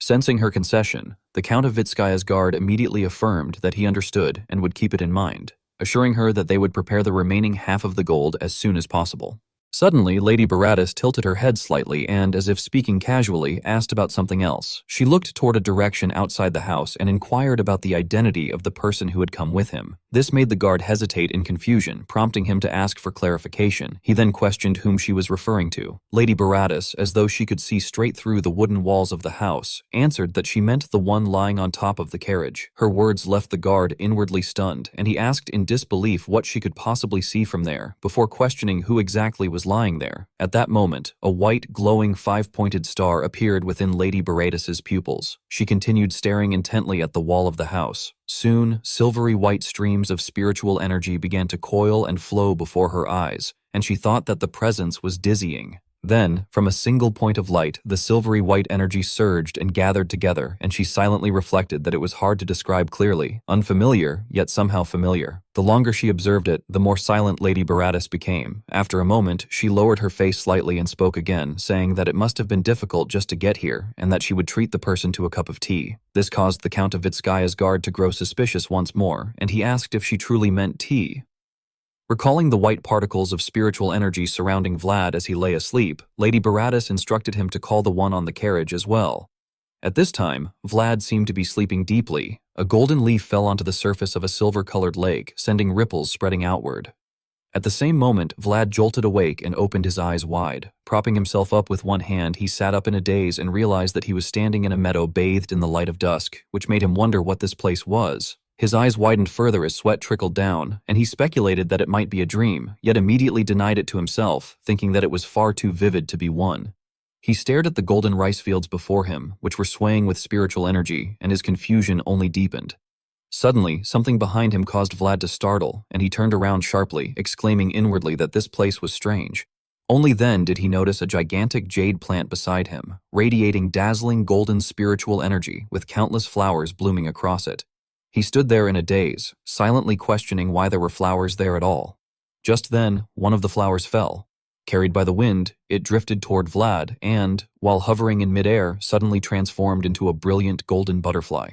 Sensing her concession, the Count of Vitskaya's guard immediately affirmed that he understood and would keep it in mind, assuring her that they would prepare the remaining half of the gold as soon as possible. Suddenly, Lady Baratus tilted her head slightly and, as if speaking casually, asked about something else. She looked toward a direction outside the house and inquired about the identity of the person who had come with him. This made the guard hesitate in confusion, prompting him to ask for clarification. He then questioned whom she was referring to. Lady Baratus, as though she could see straight through the wooden walls of the house, answered that she meant the one lying on top of the carriage. Her words left the guard inwardly stunned, and he asked in disbelief what she could possibly see from there, before questioning who exactly was lying there. At that moment, a white, glowing 5-pointed star appeared within Lady Baratus's pupils. She continued staring intently at the wall of the house. Soon, silvery white streams of spiritual energy began to coil and flow before her eyes, and she thought that the presence was dizzying. Then, from a single point of light, the silvery white energy surged and gathered together, and she silently reflected that it was hard to describe clearly, unfamiliar, yet somehow familiar. The longer she observed it, the more silent Lady Baratus became. After a moment, she lowered her face slightly and spoke again, saying that it must have been difficult just to get here, and that she would treat the person to a cup of tea. This caused the Count of Vitskaya's guard to grow suspicious once more, and he asked if she truly meant tea. Recalling the white particles of spiritual energy surrounding Vlad as he lay asleep, Lady Baratus instructed him to call the one on the carriage as well. At this time, Vlad seemed to be sleeping deeply. A golden leaf fell onto the surface of a silver-colored lake, sending ripples spreading outward. At the same moment, Vlad jolted awake and opened his eyes wide. Propping himself up with one hand, he sat up in a daze and realized that he was standing in a meadow bathed in the light of dusk, which made him wonder what this place was. His eyes widened further as sweat trickled down, and he speculated that it might be a dream, yet immediately denied it to himself, thinking that it was far too vivid to be one. He stared at the golden rice fields before him, which were swaying with spiritual energy, and his confusion only deepened. Suddenly, something behind him caused Vlad to startle, and he turned around sharply, exclaiming inwardly that this place was strange. Only then did he notice a gigantic jade plant beside him, radiating dazzling golden spiritual energy with countless flowers blooming across it. He stood there in a daze, silently questioning why there were flowers there at all. Just then, one of the flowers fell. Carried by the wind, it drifted toward Vlad and, while hovering in midair, suddenly transformed into a brilliant golden butterfly.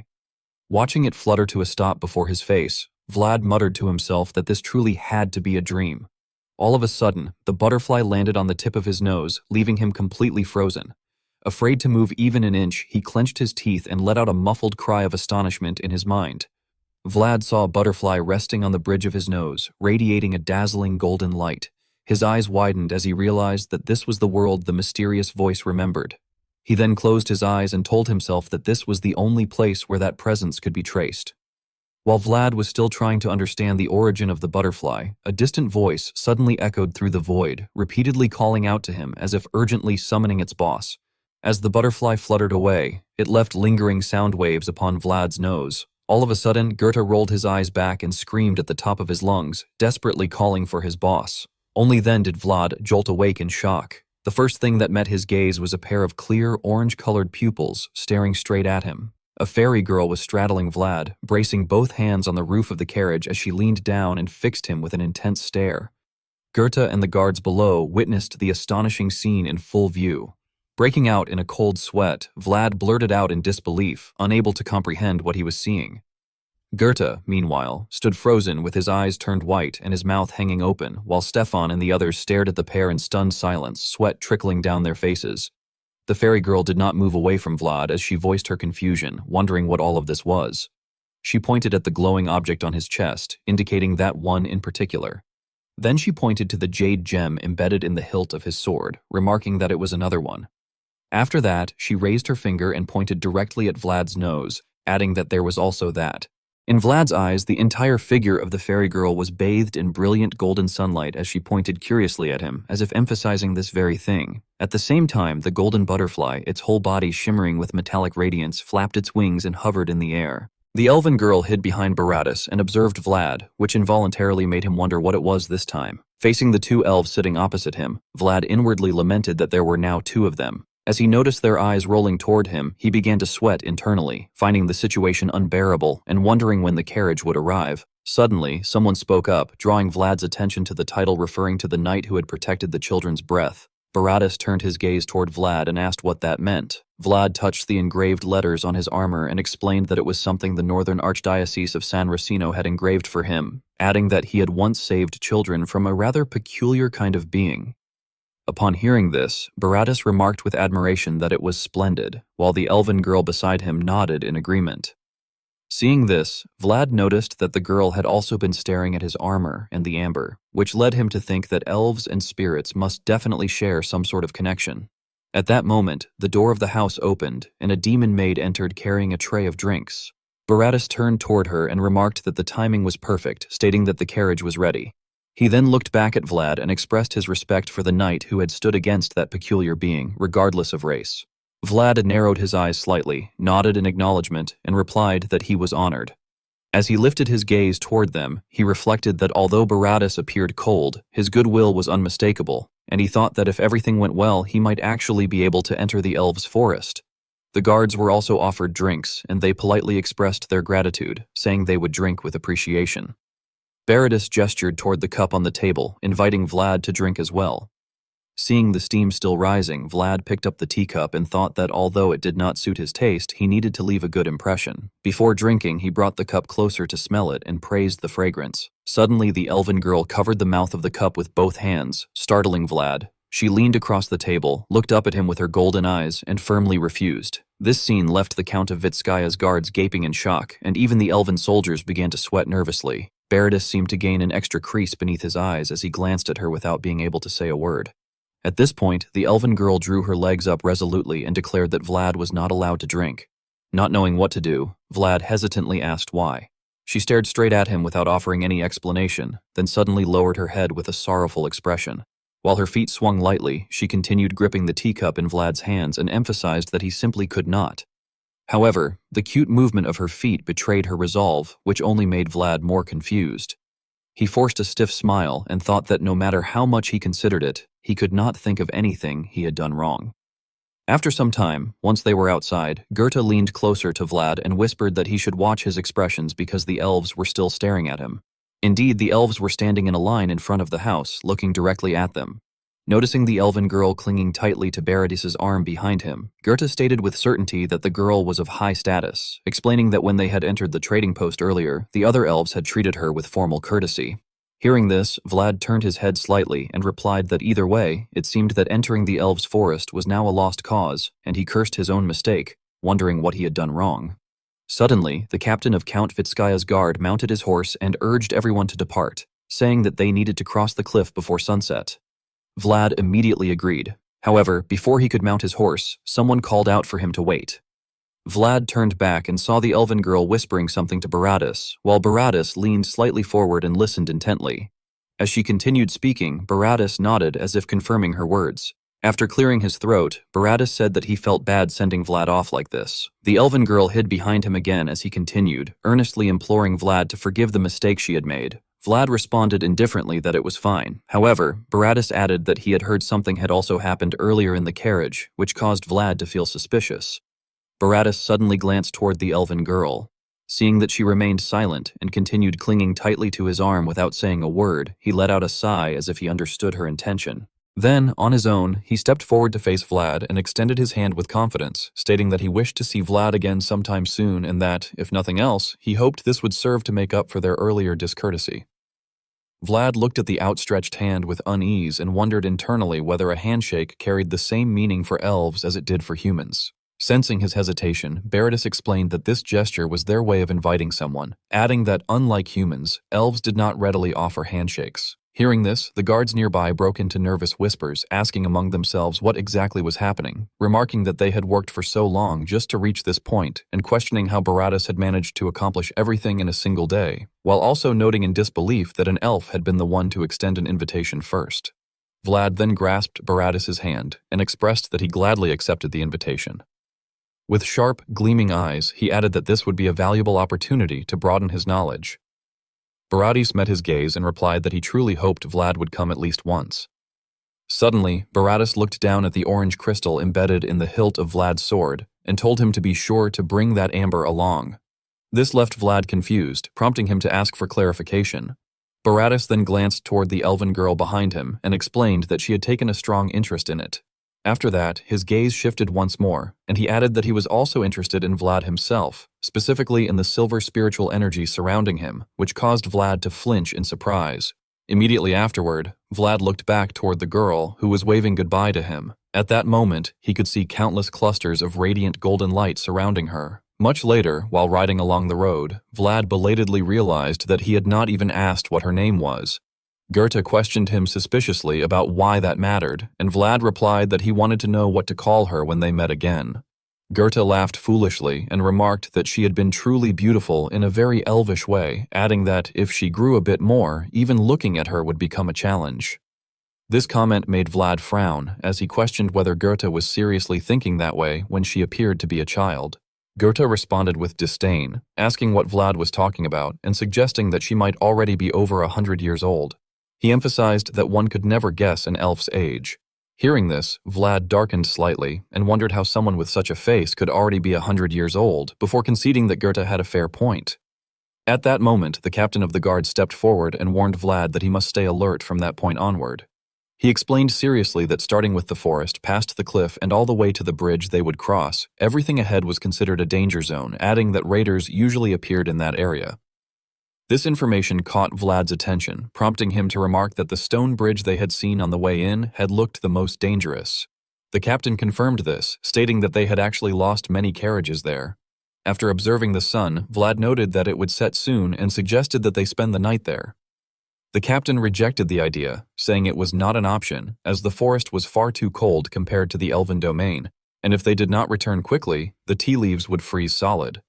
Watching it flutter to a stop before his face, Vlad muttered to himself that this truly had to be a dream. All of a sudden, the butterfly landed on the tip of his nose, leaving him completely frozen. Afraid to move even an inch, he clenched his teeth and let out a muffled cry of astonishment in his mind. Vlad saw a butterfly resting on the bridge of his nose, radiating a dazzling golden light. His eyes widened as he realized that this was the world the mysterious voice remembered. He then closed his eyes and told himself that this was the only place where that presence could be traced. While Vlad was still trying to understand the origin of the butterfly, a distant voice suddenly echoed through the void, repeatedly calling out to him as if urgently summoning its boss. As the butterfly fluttered away, it left lingering sound waves upon Vlad's nose. All of a sudden, Goethe rolled his eyes back and screamed at the top of his lungs, desperately calling for his boss. Only then did Vlad jolt awake in shock. The first thing that met his gaze was a pair of clear, orange-colored pupils staring straight at him. A fairy girl was straddling Vlad, bracing both hands on the roof of the carriage as she leaned down and fixed him with an intense stare. Goethe and the guards below witnessed the astonishing scene in full view. Breaking out in a cold sweat, Vlad blurted out in disbelief, unable to comprehend what he was seeing. Goethe, meanwhile, stood frozen with his eyes turned white and his mouth hanging open, while Stefan and the others stared at the pair in stunned silence, sweat trickling down their faces. The fairy girl did not move away from Vlad as she voiced her confusion, wondering what all of this was. She pointed at the glowing object on his chest, indicating that one in particular. Then she pointed to the jade gem embedded in the hilt of his sword, remarking that it was another one. After that, she raised her finger and pointed directly at Vlad's nose, adding that there was also that. In Vlad's eyes, the entire figure of the fairy girl was bathed in brilliant golden sunlight as she pointed curiously at him, as if emphasizing this very thing. At the same time, the golden butterfly, its whole body shimmering with metallic radiance, flapped its wings and hovered in the air. The elven girl hid behind Baratus and observed Vlad, which involuntarily made him wonder what it was this time. Facing the two elves sitting opposite him, Vlad inwardly lamented that there were now two of them. As he noticed their eyes rolling toward him, he began to sweat internally, finding the situation unbearable and wondering when the carriage would arrive. Suddenly, someone spoke up, drawing Vlad's attention to the title referring to the knight who had protected the children's breath. Baratus turned his gaze toward Vlad and asked what that meant. Vlad touched the engraved letters on his armor and explained that it was something the Northern Archdiocese of San Racino had engraved for him, adding that he had once saved children from a rather peculiar kind of being. Upon hearing this, Baratus remarked with admiration that it was splendid, while the elven girl beside him nodded in agreement. Seeing this, Vlad noticed that the girl had also been staring at his armor and the amber, which led him to think that elves and spirits must definitely share some sort of connection. At that moment, the door of the house opened, and a demon maid entered carrying a tray of drinks. Baratus turned toward her and remarked that the timing was perfect, stating that the carriage was ready. He then looked back at Vlad and expressed his respect for the knight who had stood against that peculiar being, regardless of race. Vlad narrowed his eyes slightly, nodded in acknowledgement, and replied that he was honored. As he lifted his gaze toward them, he reflected that although Baratus appeared cold, his goodwill was unmistakable, and he thought that if everything went well, he might actually be able to enter the elves' forest. The guards were also offered drinks, and they politely expressed their gratitude, saying they would drink with appreciation. Baratus gestured toward the cup on the table, inviting Vlad to drink as well. Seeing the steam still rising, Vlad picked up the teacup and thought that although it did not suit his taste, he needed to leave a good impression. Before drinking, he brought the cup closer to smell it and praised the fragrance. Suddenly, the elven girl covered the mouth of the cup with both hands, startling Vlad. She leaned across the table, looked up at him with her golden eyes, and firmly refused. This scene left the Count of Vitskaya's guards gaping in shock, and even the elven soldiers began to sweat nervously. Baratus seemed to gain an extra crease beneath his eyes as he glanced at her without being able to say a word. At this point, the elven girl drew her legs up resolutely and declared that Vlad was not allowed to drink. Not knowing what to do, Vlad hesitantly asked why. She stared straight at him without offering any explanation, then suddenly lowered her head with a sorrowful expression. While her feet swung lightly, she continued gripping the teacup in Vlad's hands and emphasized that he simply could not. However, the cute movement of her feet betrayed her resolve, which only made Vlad more confused. He forced a stiff smile and thought that no matter how much he considered it, he could not think of anything he had done wrong. After some time, once they were outside, Goethe leaned closer to Vlad and whispered that he should watch his expressions because the elves were still staring at him. Indeed, the elves were standing in a line in front of the house, looking directly at them. Noticing the elven girl clinging tightly to Baratus's arm behind him, Goethe stated with certainty that the girl was of high status, explaining that when they had entered the trading post earlier, the other elves had treated her with formal courtesy. Hearing this, Vlad turned his head slightly and replied that either way, it seemed that entering the elves' forest was now a lost cause, and he cursed his own mistake, wondering what he had done wrong. Suddenly, the captain of Count Vitskaya's guard mounted his horse and urged everyone to depart. saying that they needed to cross the cliff before sunset. Vlad immediately agreed. However, before he could mount his horse, someone called out for him to wait. Vlad turned back and saw the elven girl whispering something to Baratus, while Baratus leaned slightly forward and listened intently. As she continued speaking, Baratus nodded as if confirming her words. After clearing his throat, Baratus said that he felt bad sending Vlad off like this. The elven girl hid behind him again as he continued, earnestly imploring Vlad to forgive the mistake she had made. Vlad responded indifferently that it was fine. However, Baratus added that he had heard something had also happened earlier in the carriage, which caused Vlad to feel suspicious. Baratus suddenly glanced toward the elven girl. Seeing that she remained silent and continued clinging tightly to his arm without saying a word, he let out a sigh as if he understood her intention. Then, on his own, he stepped forward to face Vlad and extended his hand with confidence, stating that he wished to see Vlad again sometime soon and that, if nothing else, he hoped this would serve to make up for their earlier discourtesy. Vlad looked at the outstretched hand with unease and wondered internally whether a handshake carried the same meaning for elves as it did for humans. Sensing his hesitation, Baratus explained that this gesture was their way of inviting someone, adding that, unlike humans, elves did not readily offer handshakes. Hearing this, the guards nearby broke into nervous whispers, asking among themselves what exactly was happening, remarking that they had worked for so long just to reach this point, and questioning how Baratus had managed to accomplish everything in a single day, while also noting in disbelief that an elf had been the one to extend an invitation first. Vlad then grasped Baratus's hand and expressed that he gladly accepted the invitation. With sharp, gleaming eyes, he added that this would be a valuable opportunity to broaden his knowledge. Baratus met his gaze and replied that he truly hoped Vlad would come at least once. Suddenly, Baratus looked down at the orange crystal embedded in the hilt of Vlad's sword and told him to be sure to bring that amber along. This left Vlad confused, prompting him to ask for clarification. Baratus then glanced toward the elven girl behind him and explained that she had taken a strong interest in it. After that, his gaze shifted once more, and he added that he was also interested in Vlad himself, specifically in the silver spiritual energy surrounding him, which caused Vlad to flinch in surprise. Immediately afterward, Vlad looked back toward the girl, who was waving goodbye to him. At that moment, he could see countless clusters of radiant golden light surrounding her. Much later, while riding along the road, Vlad belatedly realized that he had not even asked what her name was. Goethe questioned him suspiciously about why that mattered, and Vlad replied that he wanted to know what to call her when they met again. Goethe laughed foolishly and remarked that she had been truly beautiful in a very elvish way, adding that if she grew a bit more, even looking at her would become a challenge. This comment made Vlad frown, as he questioned whether Goethe was seriously thinking that way when she appeared to be a child. Goethe responded with disdain, asking what Vlad was talking about and suggesting that she might already be over 100 years old. He emphasized that one could never guess an elf's age. Hearing this, Vlad darkened slightly and wondered how someone with such a face could already be 100 years old, before conceding that Goethe had a fair point. At that moment, the captain of the guard stepped forward and warned Vlad that he must stay alert from that point onward. He explained seriously that starting with the forest, past the cliff, and all the way to the bridge they would cross, everything ahead was considered a danger zone, adding that raiders usually appeared in that area. This information caught Vlad's attention, prompting him to remark that the stone bridge they had seen on the way in had looked the most dangerous. The captain confirmed this, stating that they had actually lost many carriages there. After observing the sun, Vlad noted that it would set soon and suggested that they spend the night there. The captain rejected the idea, saying it was not an option, as the forest was far too cold compared to the elven domain, and if they did not return quickly, the tea leaves would freeze solid.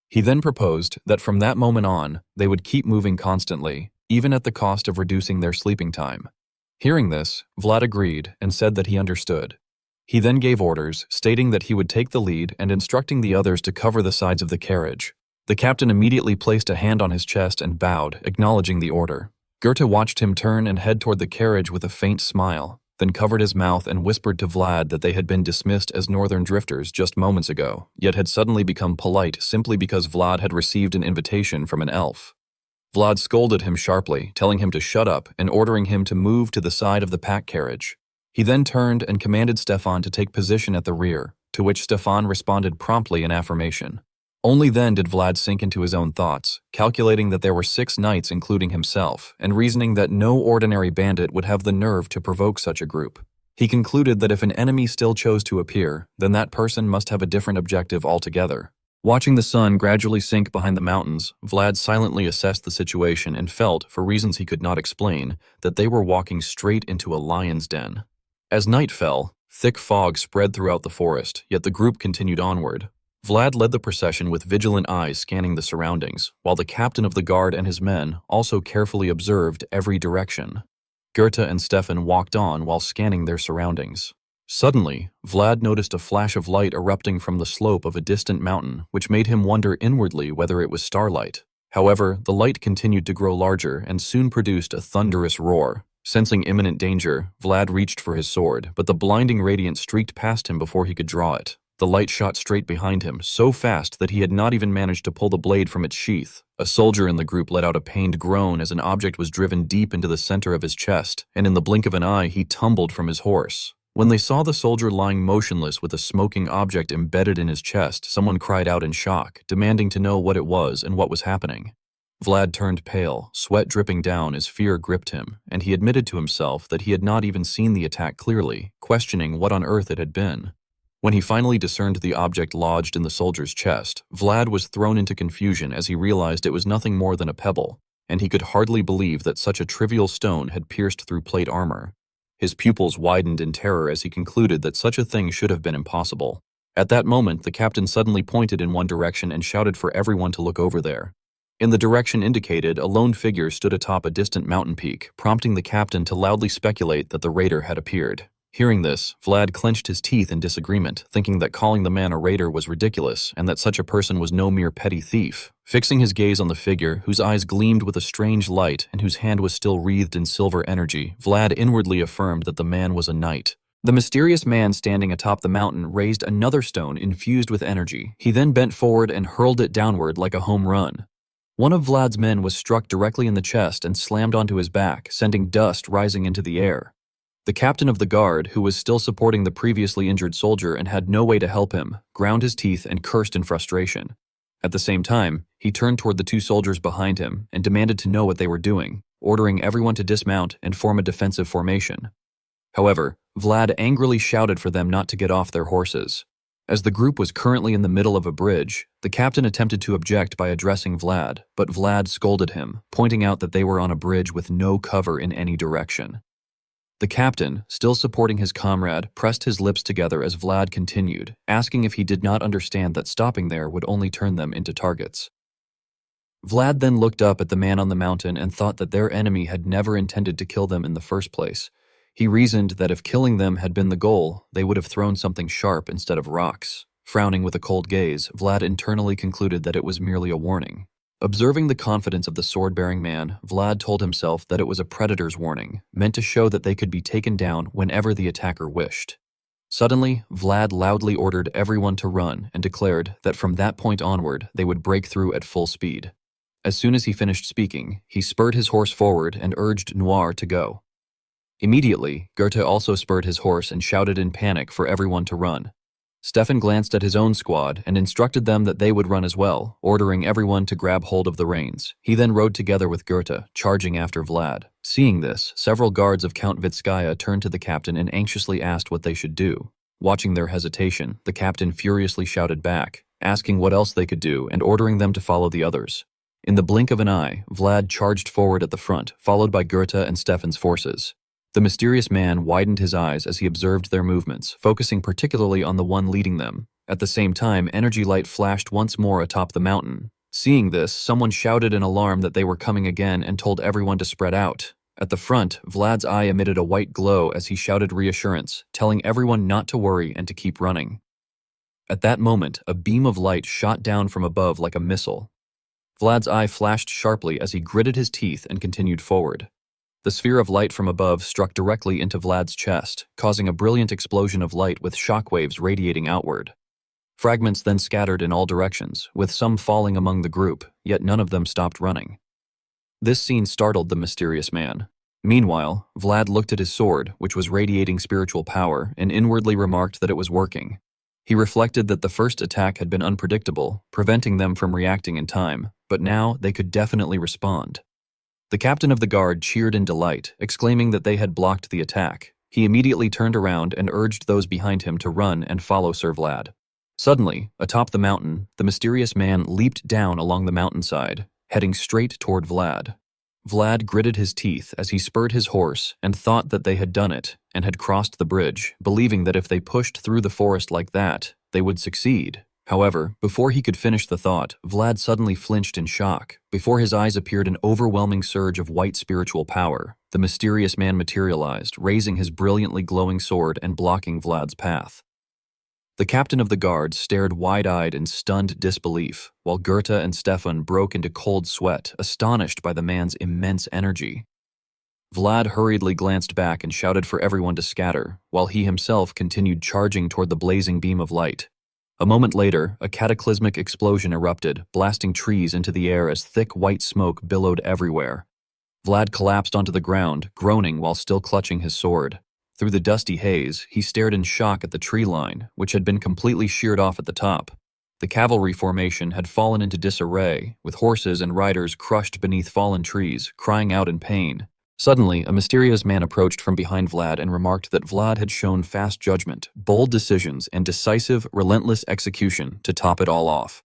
He then proposed that from that moment on, they would keep moving constantly, even at the cost of reducing their sleeping time. Hearing this, Vlad agreed and said that he understood. He then gave orders, stating that he would take the lead and instructing the others to cover the sides of the carriage. The captain immediately placed a hand on his chest and bowed, acknowledging the order. Goethe watched him turn and head toward the carriage with a faint smile, then covered his mouth and whispered to Vlad that they had been dismissed as northern drifters just moments ago, yet had suddenly become polite simply because Vlad had received an invitation from an elf. Vlad scolded him sharply, telling him to shut up and ordering him to move to the side of the pack carriage. He then turned and commanded Stefan to take position at the rear, to which Stefan responded promptly in affirmation. Only then did Vlad sink into his own thoughts, calculating that there were 6 knights including himself, and reasoning that no ordinary bandit would have the nerve to provoke such a group. He concluded that if an enemy still chose to appear, then that person must have a different objective altogether. Watching the sun gradually sink behind the mountains, Vlad silently assessed the situation and felt, for reasons he could not explain, that they were walking straight into a lion's den. As night fell, thick fog spread throughout the forest, yet the group continued onward. Vlad led the procession with vigilant eyes scanning the surroundings, while the captain of the guard and his men also carefully observed every direction. Goethe and Stefan walked on while scanning their surroundings. Suddenly, Vlad noticed a flash of light erupting from the slope of a distant mountain, which made him wonder inwardly whether it was starlight. However, the light continued to grow larger and soon produced a thunderous roar. Sensing imminent danger, Vlad reached for his sword, but the blinding radiance streaked past him before he could draw it. The light shot straight behind him, so fast that he had not even managed to pull the blade from its sheath. A soldier in the group let out a pained groan as an object was driven deep into the center of his chest, and in the blink of an eye, he tumbled from his horse. When they saw the soldier lying motionless with a smoking object embedded in his chest, someone cried out in shock, demanding to know what it was and what was happening. Vlad turned pale, sweat dripping down as fear gripped him, and he admitted to himself that he had not even seen the attack clearly, questioning what on earth it had been. When he finally discerned the object lodged in the soldier's chest, Vlad was thrown into confusion as he realized it was nothing more than a pebble, and he could hardly believe that such a trivial stone had pierced through plate armor. His pupils widened in terror as he concluded that such a thing should have been impossible. At that moment, the captain suddenly pointed in one direction and shouted for everyone to look over there. In the direction indicated, a lone figure stood atop a distant mountain peak, prompting the captain to loudly speculate that the raider had appeared. Hearing this, Vlad clenched his teeth in disagreement, thinking that calling the man a raider was ridiculous and that such a person was no mere petty thief. Fixing his gaze on the figure, whose eyes gleamed with a strange light and whose hand was still wreathed in silver energy, Vlad inwardly affirmed that the man was a knight. The mysterious man standing atop the mountain raised another stone infused with energy. He then bent forward and hurled it downward like a home run. One of Vlad's men was struck directly in the chest and slammed onto his back, sending dust rising into the air. The captain of the guard, who was still supporting the previously injured soldier and had no way to help him, ground his teeth and cursed in frustration. At the same time, he turned toward the two soldiers behind him and demanded to know what they were doing, ordering everyone to dismount and form a defensive formation. However, Vlad angrily shouted for them not to get off their horses. As the group was currently in the middle of a bridge, the captain attempted to object by addressing Vlad, but Vlad scolded him, pointing out that they were on a bridge with no cover in any direction. The captain, still supporting his comrade, pressed his lips together as Vlad continued, asking if he did not understand that stopping there would only turn them into targets. Vlad then looked up at the man on the mountain and thought that their enemy had never intended to kill them in the first place. He reasoned that if killing them had been the goal, they would have thrown something sharp instead of rocks. Frowning with a cold gaze, Vlad internally concluded that it was merely a warning. Observing the confidence of the sword-bearing man, Vlad told himself that it was a predator's warning, meant to show that they could be taken down whenever the attacker wished. Suddenly, Vlad loudly ordered everyone to run and declared that from that point onward, they would break through at full speed. As soon as he finished speaking, he spurred his horse forward and urged Noir to go. Immediately, Goethe also spurred his horse and shouted in panic for everyone to run. Stefan glanced at his own squad and instructed them that they would run as well, ordering everyone to grab hold of the reins. He then rode together with Goethe, charging after Vlad. Seeing this, several guards of Count Vitskaya turned to the captain and anxiously asked what they should do. Watching their hesitation, the captain furiously shouted back, asking what else they could do and ordering them to follow the others. In the blink of an eye, Vlad charged forward at the front, followed by Goethe and Stefan's forces. The mysterious man widened his eyes as he observed their movements, focusing particularly on the one leading them. At the same time, energy light flashed once more atop the mountain. Seeing this, someone shouted in alarm that they were coming again and told everyone to spread out. At the front, Vlad's eye emitted a white glow as he shouted reassurance, telling everyone not to worry and to keep running. At that moment, a beam of light shot down from above like a missile. Vlad's eye flashed sharply as he gritted his teeth and continued forward. The sphere of light from above struck directly into Vlad's chest, causing a brilliant explosion of light with shockwaves radiating outward. Fragments then scattered in all directions, with some falling among the group, yet none of them stopped running. This scene startled the mysterious man. Meanwhile, Vlad looked at his sword, which was radiating spiritual power, and inwardly remarked that it was working. He reflected that the first attack had been unpredictable, preventing them from reacting in time, but now they could definitely respond. The captain of the guard cheered in delight, exclaiming that they had blocked the attack. He immediately turned around and urged those behind him to run and follow Sir Vlad. Suddenly, atop the mountain, the mysterious man leaped down along the mountainside, heading straight toward Vlad. Vlad gritted his teeth as he spurred his horse and thought that they had done it and had crossed the bridge, believing that if they pushed through the forest like that, they would succeed. However, before he could finish the thought, Vlad suddenly flinched in shock. Before his eyes appeared an overwhelming surge of white spiritual power. The mysterious man materialized, raising his brilliantly glowing sword and blocking Vlad's path. The captain of the guards stared wide-eyed in stunned disbelief, while Goethe and Stefan broke into cold sweat, astonished by the man's immense energy. Vlad hurriedly glanced back and shouted for everyone to scatter, while he himself continued charging toward the blazing beam of light. A moment later, a cataclysmic explosion erupted, blasting trees into the air as thick white smoke billowed everywhere. Vlad collapsed onto the ground, groaning while still clutching his sword. Through the dusty haze, he stared in shock at the tree line, which had been completely sheared off at the top. The cavalry formation had fallen into disarray, with horses and riders crushed beneath fallen trees, crying out in pain. Suddenly, a mysterious man approached from behind Vlad and remarked that Vlad had shown fast judgment, bold decisions, and decisive, relentless execution to top it all off.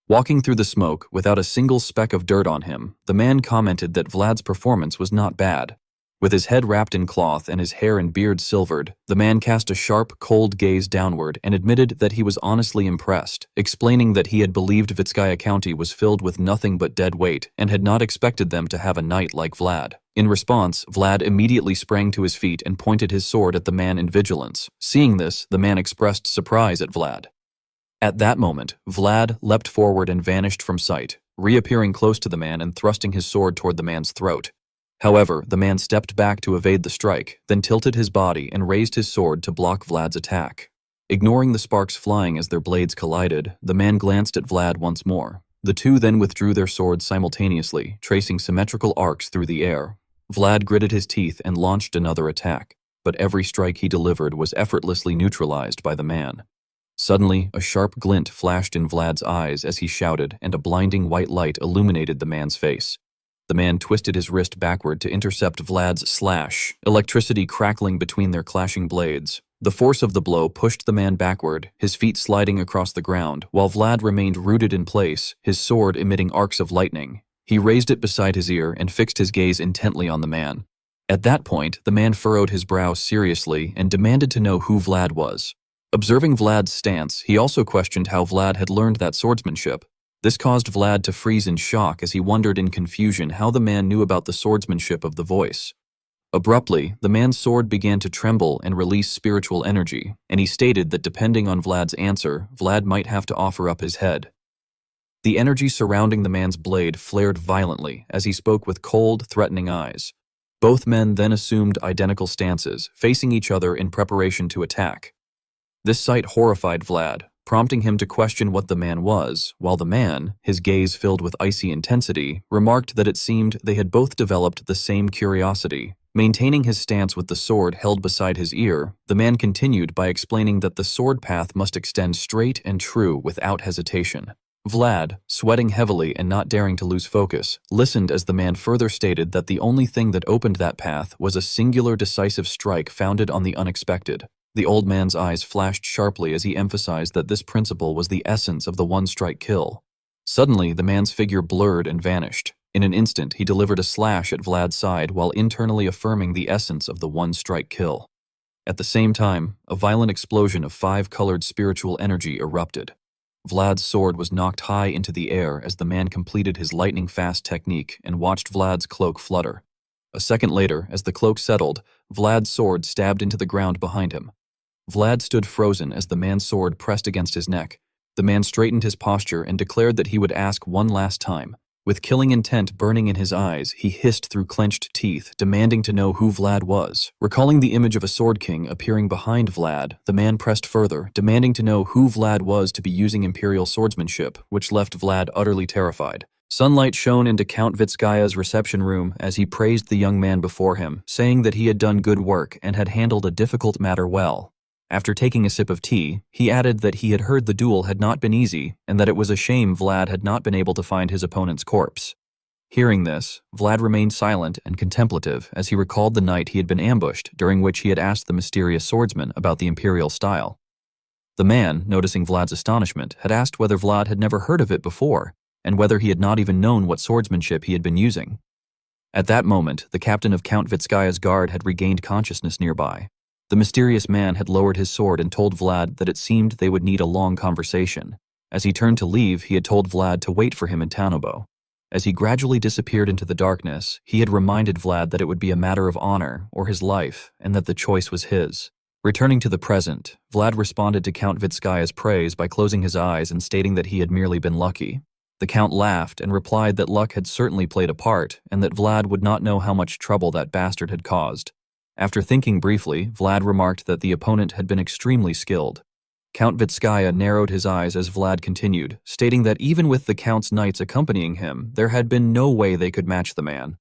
Walking through the smoke, without a single speck of dirt on him, the man commented that Vlad's performance was not bad. With his head wrapped in cloth and his hair and beard silvered, the man cast a sharp, cold gaze downward and admitted that he was honestly impressed, explaining that he had believed Vitskaya County was filled with nothing but dead weight and had not expected them to have a knight like Vlad. In response, Vlad immediately sprang to his feet and pointed his sword at the man in vigilance. Seeing this, the man expressed surprise at Vlad. At that moment, Vlad leapt forward and vanished from sight, reappearing close to the man and thrusting his sword toward the man's throat. However, the man stepped back to evade the strike, then tilted his body and raised his sword to block Vlad's attack. Ignoring the sparks flying as their blades collided, the man glanced at Vlad once more. The two then withdrew their swords simultaneously, tracing symmetrical arcs through the air. Vlad gritted his teeth and launched another attack, but every strike he delivered was effortlessly neutralized by the man. Suddenly, a sharp glint flashed in Vlad's eyes as he shouted, and a blinding white light illuminated the man's face. The man twisted his wrist backward to intercept Vlad's slash, electricity crackling between their clashing blades. The force of the blow pushed the man backward, his feet sliding across the ground, while Vlad remained rooted in place, his sword emitting arcs of lightning. He raised it beside his ear and fixed his gaze intently on the man. At that point, the man furrowed his brow seriously and demanded to know who Vlad was. Observing Vlad's stance, he also questioned how Vlad had learned that swordsmanship. This caused Vlad to freeze in shock as he wondered in confusion how the man knew about the swordsmanship of the voice. Abruptly, the man's sword began to tremble and release spiritual energy, and he stated that depending on Vlad's answer, Vlad might have to offer up his head. The energy surrounding the man's blade flared violently as he spoke with cold, threatening eyes. Both men then assumed identical stances, facing each other in preparation to attack. This sight horrified Vlad, prompting him to question what the man was, while the man, his gaze filled with icy intensity, remarked that it seemed they had both developed the same curiosity. Maintaining his stance with the sword held beside his ear, the man continued by explaining that the sword path must extend straight and true without hesitation. Vlad, sweating heavily and not daring to lose focus, listened as the man further stated that the only thing that opened that path was a singular decisive strike founded on the unexpected. The old man's eyes flashed sharply as he emphasized that this principle was the essence of the one-strike kill. Suddenly, the man's figure blurred and vanished. In an instant, he delivered a slash at Vlad's side while internally affirming the essence of the one-strike kill. At the same time, a violent explosion of five-colored spiritual energy erupted. Vlad's sword was knocked high into the air as the man completed his lightning-fast technique and watched Vlad's cloak flutter. A second later, as the cloak settled, Vlad's sword stabbed into the ground behind him. Vlad stood frozen as the man's sword pressed against his neck. The man straightened his posture and declared that he would ask one last time. With killing intent burning in his eyes, he hissed through clenched teeth, demanding to know who Vlad was. Recalling the image of a sword king appearing behind Vlad, the man pressed further, demanding to know who Vlad was to be using imperial swordsmanship, which left Vlad utterly terrified. Sunlight shone into Count Vitskaya's reception room as he praised the young man before him, saying that he had done good work and had handled a difficult matter well. After taking a sip of tea, he added that he had heard the duel had not been easy and that it was a shame Vlad had not been able to find his opponent's corpse. Hearing this, Vlad remained silent and contemplative as he recalled the night he had been ambushed, during which he had asked the mysterious swordsman about the imperial style. The man, noticing Vlad's astonishment, had asked whether Vlad had never heard of it before, and whether he had not even known what swordsmanship he had been using. At that moment, the captain of Count Vitskaya's guard had regained consciousness nearby. The mysterious man had lowered his sword and told Vlad that it seemed they would need a long conversation. As he turned to leave, he had told Vlad to wait for him in Tanobo. As he gradually disappeared into the darkness, he had reminded Vlad that it would be a matter of honor or his life, and that the choice was his. Returning to the present, Vlad responded to Count Vitskaya's praise by closing his eyes and stating that he had merely been lucky. The Count laughed and replied that luck had certainly played a part, and that Vlad would not know how much trouble that bastard had caused. After thinking briefly, Vlad remarked that the opponent had been extremely skilled. Count Vitskaya narrowed his eyes as Vlad continued, stating that even with the Count's knights accompanying him, there had been no way they could match the man.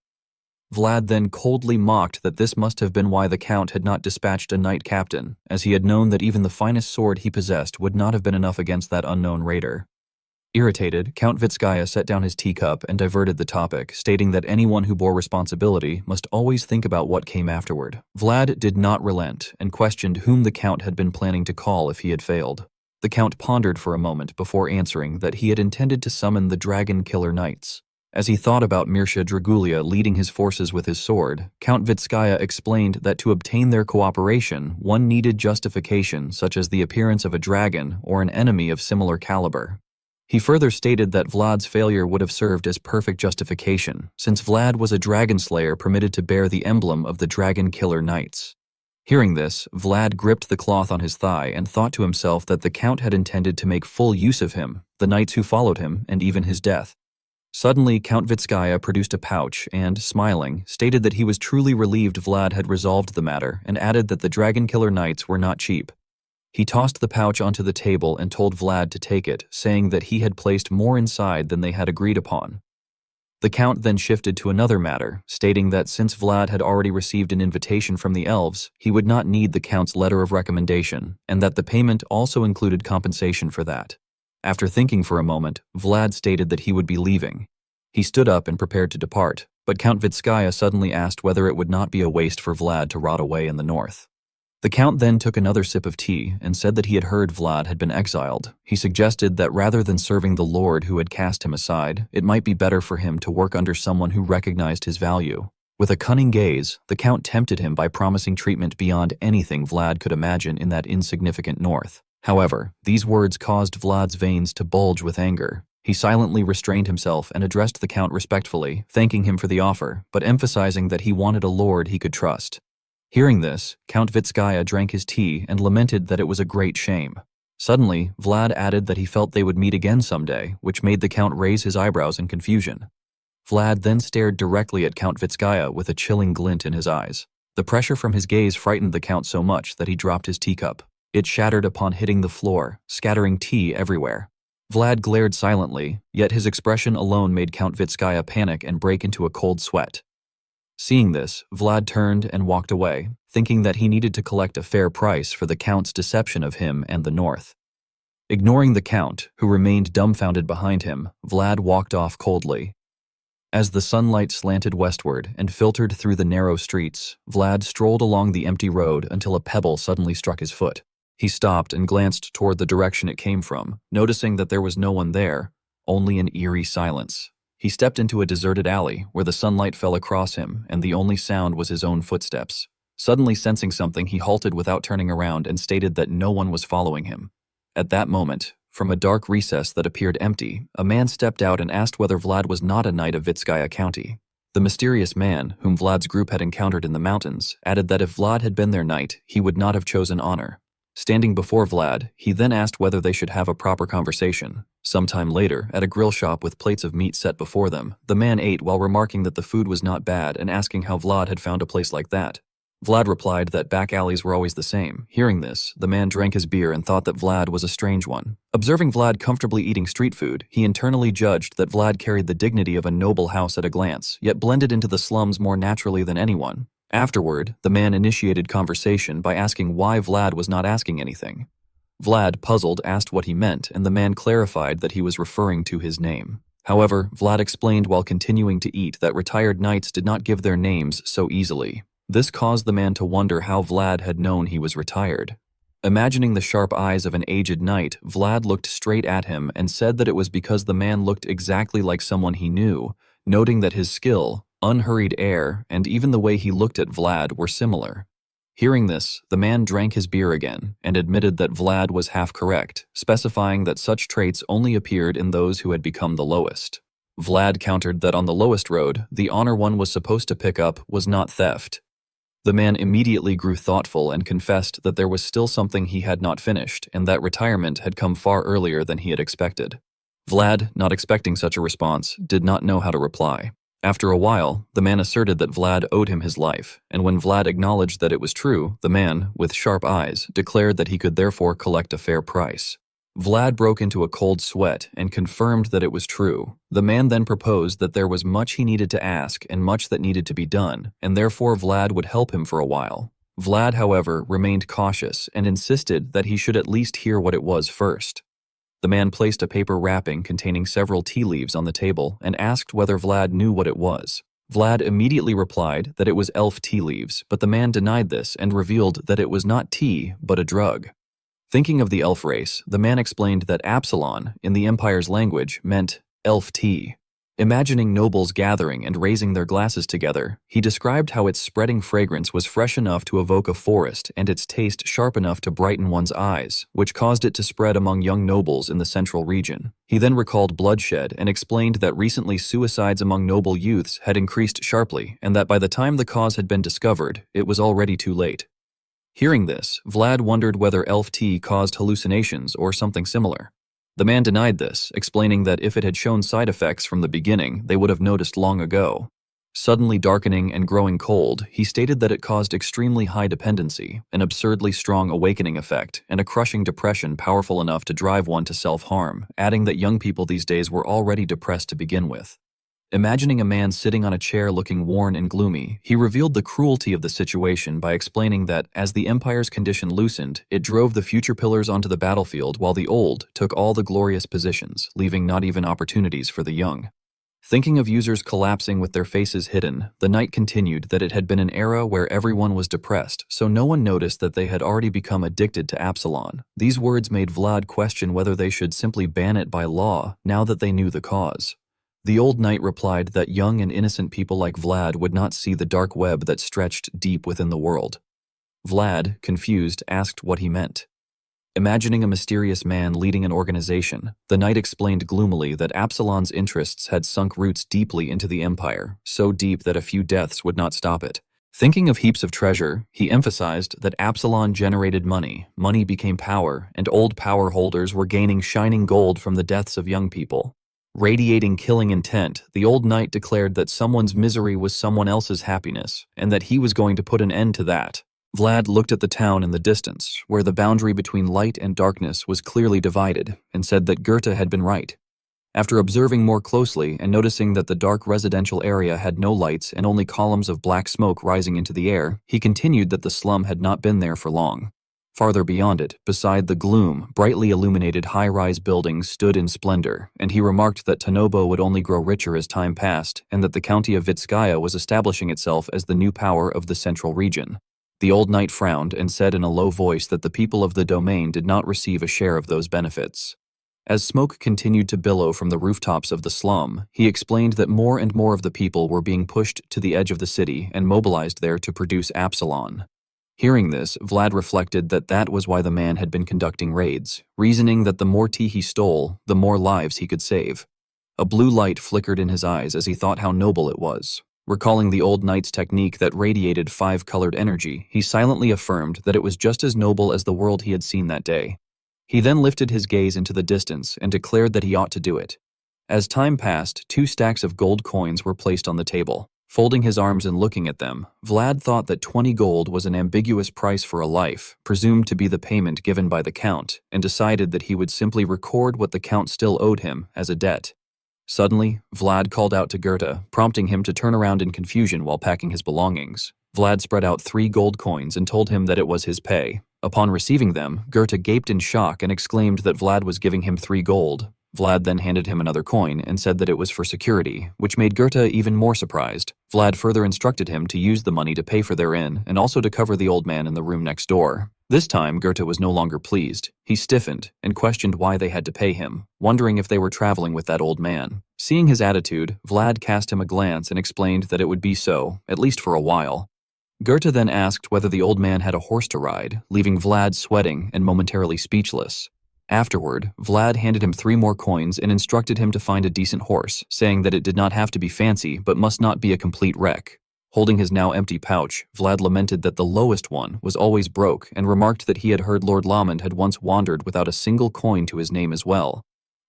Vlad then coldly mocked that this must have been why the Count had not dispatched a knight captain, as he had known that even the finest sword he possessed would not have been enough against that unknown raider. Irritated, Count Vitskaya set down his teacup and diverted the topic, stating that anyone who bore responsibility must always think about what came afterward. Vlad did not relent and questioned whom the Count had been planning to call if he had failed. The Count pondered for a moment before answering that he had intended to summon the Dragon Killer Knights. As he thought about Mirsha Dragulia leading his forces with his sword, Count Vitskaya explained that to obtain their cooperation, one needed justification such as the appearance of a dragon or an enemy of similar caliber. He further stated that Vlad's failure would have served as perfect justification, since Vlad was a dragon slayer permitted to bear the emblem of the Dragon Killer Knights. Hearing this, Vlad gripped the cloth on his thigh and thought to himself that the Count had intended to make full use of him, the knights who followed him, and even his death. Suddenly, Count Vitskaya produced a pouch and, smiling, stated that he was truly relieved Vlad had resolved the matter and added that the Dragon Killer Knights were not cheap. He tossed the pouch onto the table and told Vlad to take it, saying that he had placed more inside than they had agreed upon. The Count then shifted to another matter, stating that since Vlad had already received an invitation from the elves, he would not need the Count's letter of recommendation, and that the payment also included compensation for that. After thinking for a moment, Vlad stated that he would be leaving. He stood up and prepared to depart, but Count Vitskaya suddenly asked whether it would not be a waste for Vlad to rot away in the north. The Count then took another sip of tea and said that he had heard Vlad had been exiled. He suggested that rather than serving the lord who had cast him aside, it might be better for him to work under someone who recognized his value. With a cunning gaze, the Count tempted him by promising treatment beyond anything Vlad could imagine in that insignificant north. However, these words caused Vlad's veins to bulge with anger. He silently restrained himself and addressed the Count respectfully, thanking him for the offer, but emphasizing that he wanted a lord he could trust. Hearing this, Count Vitskaya drank his tea and lamented that it was a great shame. Suddenly, Vlad added that he felt they would meet again someday, which made the Count raise his eyebrows in confusion. Vlad then stared directly at Count Vitskaya with a chilling glint in his eyes. The pressure from his gaze frightened the Count so much that he dropped his teacup. It shattered upon hitting the floor, scattering tea everywhere. Vlad glared silently, yet his expression alone made Count Vitskaya panic and break into a cold sweat. Seeing this, Vlad turned and walked away, thinking that he needed to collect a fair price for the Count's deception of him and the North. Ignoring the Count, who remained dumbfounded behind him, Vlad walked off coldly. As the sunlight slanted westward and filtered through the narrow streets, Vlad strolled along the empty road until a pebble suddenly struck his foot. He stopped and glanced toward the direction it came from, noticing that there was no one there, only an eerie silence. He stepped into a deserted alley where the sunlight fell across him and the only sound was his own footsteps. Suddenly sensing something, he halted without turning around and stated that no one was following him. At that moment, from a dark recess that appeared empty, a man stepped out and asked whether Vlad was not a knight of Vitskaya County. The mysterious man, whom Vlad's group had encountered in the mountains, added that if Vlad had been their knight, he would not have chosen honor. Standing before Vlad, he then asked whether they should have a proper conversation. Sometime later, at a grill shop with plates of meat set before them, the man ate while remarking that the food was not bad and asking how Vlad had found a place like that. Vlad replied that back alleys were always the same. Hearing this, the man drank his beer and thought that Vlad was a strange one. Observing Vlad comfortably eating street food, he internally judged that Vlad carried the dignity of a noble house at a glance, yet blended into the slums more naturally than anyone. Afterward, the man initiated conversation by asking why Vlad was not asking anything. Vlad, puzzled, asked what he meant, and the man clarified that he was referring to his name. However, Vlad explained while continuing to eat that retired knights did not give their names so easily. This caused the man to wonder how Vlad had known he was retired. Imagining the sharp eyes of an aged knight, Vlad looked straight at him and said that it was because the man looked exactly like someone he knew, noting that his skill, unhurried air, and even the way he looked at Vlad were similar. Hearing this, the man drank his beer again and admitted that Vlad was half correct, specifying that such traits only appeared in those who had become the lowest. Vlad countered that on the lowest road, the honor one was supposed to pick up was not theft. The man immediately grew thoughtful and confessed that there was still something he had not finished and that retirement had come far earlier than he had expected. Vlad, not expecting such a response, did not know how to reply. After a while, the man asserted that Vlad owed him his life, and when Vlad acknowledged that it was true, the man, with sharp eyes, declared that he could therefore collect a fair price. Vlad broke into a cold sweat and confirmed that it was true. The man then proposed that there was much he needed to ask and much that needed to be done, and therefore Vlad would help him for a while. Vlad, however, remained cautious and insisted that he should at least hear what it was first. The man placed a paper wrapping containing several tea leaves on the table and asked whether Vlad knew what it was. Vlad immediately replied that it was elf tea leaves, but the man denied this and revealed that it was not tea, but a drug. Thinking of the elf race, the man explained that Absalon, in the Empire's language, meant elf tea. Imagining nobles gathering and raising their glasses together, he described how its spreading fragrance was fresh enough to evoke a forest and its taste sharp enough to brighten one's eyes, which caused it to spread among young nobles in the central region. He then recalled bloodshed and explained that recently suicides among noble youths had increased sharply and that by the time the cause had been discovered, it was already too late. Hearing this, Vlad wondered whether elf tea caused hallucinations or something similar. The man denied this, explaining that if it had shown side effects from the beginning, they would have noticed long ago. Suddenly darkening and growing cold, he stated that it caused extremely high dependency, an absurdly strong awakening effect, and a crushing depression powerful enough to drive one to self-harm, adding that young people these days were already depressed to begin with. Imagining a man sitting on a chair looking worn and gloomy, he revealed the cruelty of the situation by explaining that, as the Empire's condition loosened, it drove the future pillars onto the battlefield while the old took all the glorious positions, leaving not even opportunities for the young. Thinking of users collapsing with their faces hidden, the knight continued that it had been an era where everyone was depressed, so no one noticed that they had already become addicted to Absalon. These words made Vlad question whether they should simply ban it by law, now that they knew the cause. The old knight replied that young and innocent people like Vlad would not see the dark web that stretched deep within the world. Vlad, confused, asked what he meant. Imagining a mysterious man leading an organization, the knight explained gloomily that Absalon's interests had sunk roots deeply into the empire, so deep that a few deaths would not stop it. Thinking of heaps of treasure, he emphasized that Absalon generated money, money became power, and old power holders were gaining shining gold from the deaths of young people. Radiating killing intent, the old knight declared that someone's misery was someone else's happiness, and that he was going to put an end to that. Vlad looked at the town in the distance, where the boundary between light and darkness was clearly divided, and said that Goethe had been right. After observing more closely and noticing that the dark residential area had no lights and only columns of black smoke rising into the air, he continued that the slum had not been there for long. Farther beyond it, beside the gloom, brightly illuminated high-rise buildings stood in splendor, and he remarked that Tanobo would only grow richer as time passed, and that the county of Vitskaya was establishing itself as the new power of the central region. The old knight frowned and said in a low voice that the people of the domain did not receive a share of those benefits. As smoke continued to billow from the rooftops of the slum, he explained that more and more of the people were being pushed to the edge of the city and mobilized there to produce Absalon. Hearing this, Vlad reflected that that was why the man had been conducting raids, reasoning that the more tea he stole, the more lives he could save. A blue light flickered in his eyes as he thought how noble it was. Recalling the old knight's technique that radiated five-colored energy, he silently affirmed that it was just as noble as the world he had seen that day. He then lifted his gaze into the distance and declared that he ought to do it. As time passed, 2 stacks of gold coins were placed on the table. Folding his arms and looking at them, Vlad thought that 20 gold was an ambiguous price for a life, presumed to be the payment given by the count, and decided that he would simply record what the count still owed him as a debt. Suddenly, Vlad called out to Goethe, prompting him to turn around in confusion while packing his belongings. Vlad spread out 3 gold coins and told him that it was his pay. Upon receiving them, Goethe gaped in shock and exclaimed that Vlad was giving him 3 gold. Vlad then handed him another coin and said that it was for security, which made Goethe even more surprised. Vlad further instructed him to use the money to pay for their inn and also to cover the old man in the room next door. This time, Goethe was no longer pleased. He stiffened and questioned why they had to pay him, wondering if they were traveling with that old man. Seeing his attitude, Vlad cast him a glance and explained that it would be so, at least for a while. Goethe then asked whether the old man had a horse to ride, leaving Vlad sweating and momentarily speechless. Afterward, Vlad handed him 3 more coins and instructed him to find a decent horse, saying that it did not have to be fancy but must not be a complete wreck. Holding his now empty pouch, Vlad lamented that the lowest one was always broke and remarked that he had heard Lord Lamond had once wandered without a single coin to his name as well.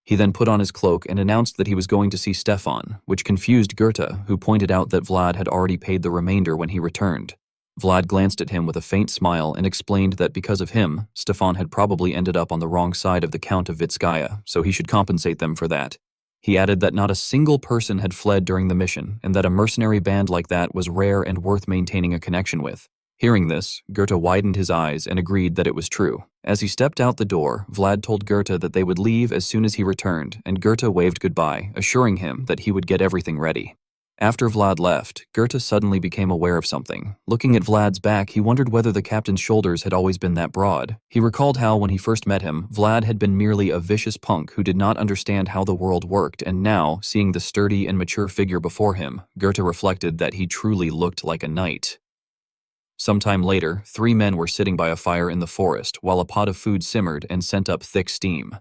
He then put on his cloak and announced that he was going to see Stefan, which confused Goethe, who pointed out that Vlad had already paid the remainder when he returned. Vlad glanced at him with a faint smile and explained that because of him, Stefan had probably ended up on the wrong side of the Count of Vitskaya, so he should compensate them for that. He added that not a single person had fled during the mission and that a mercenary band like that was rare and worth maintaining a connection with. Hearing this, Goethe widened his eyes and agreed that it was true. As he stepped out the door, Vlad told Goethe that they would leave as soon as he returned, and Goethe waved goodbye, assuring him that he would get everything ready. After Vlad left, Goethe suddenly became aware of something. Looking at Vlad's back, he wondered whether the captain's shoulders had always been that broad. He recalled how, when he first met him, Vlad had been merely a vicious punk who did not understand how the world worked, and now, seeing the sturdy and mature figure before him, Goethe reflected that he truly looked like a knight. Sometime later, 3 men were sitting by a fire in the forest while a pot of food simmered and sent up thick steam.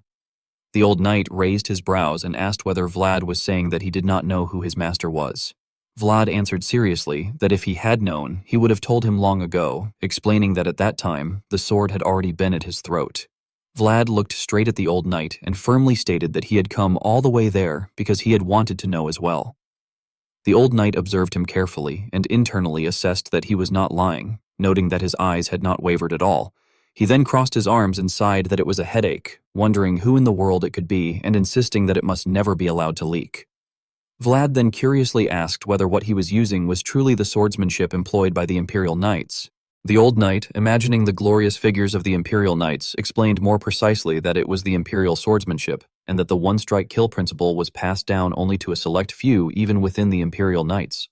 The old knight raised his brows and asked whether Vlad was saying that he did not know who his master was. Vlad answered seriously that if he had known, he would have told him long ago, explaining that at that time, the sword had already been at his throat. Vlad looked straight at the old knight and firmly stated that he had come all the way there because he had wanted to know as well. The old knight observed him carefully and internally assessed that he was not lying, noting that his eyes had not wavered at all. He then crossed his arms and sighed that it was a headache, wondering who in the world it could be and insisting that it must never be allowed to leak. Vlad then curiously asked whether what he was using was truly the swordsmanship employed by the Imperial Knights. The old knight, imagining the glorious figures of the Imperial Knights, explained more precisely that it was the Imperial swordsmanship, and that the one-strike kill principle was passed down only to a select few even within the Imperial Knights.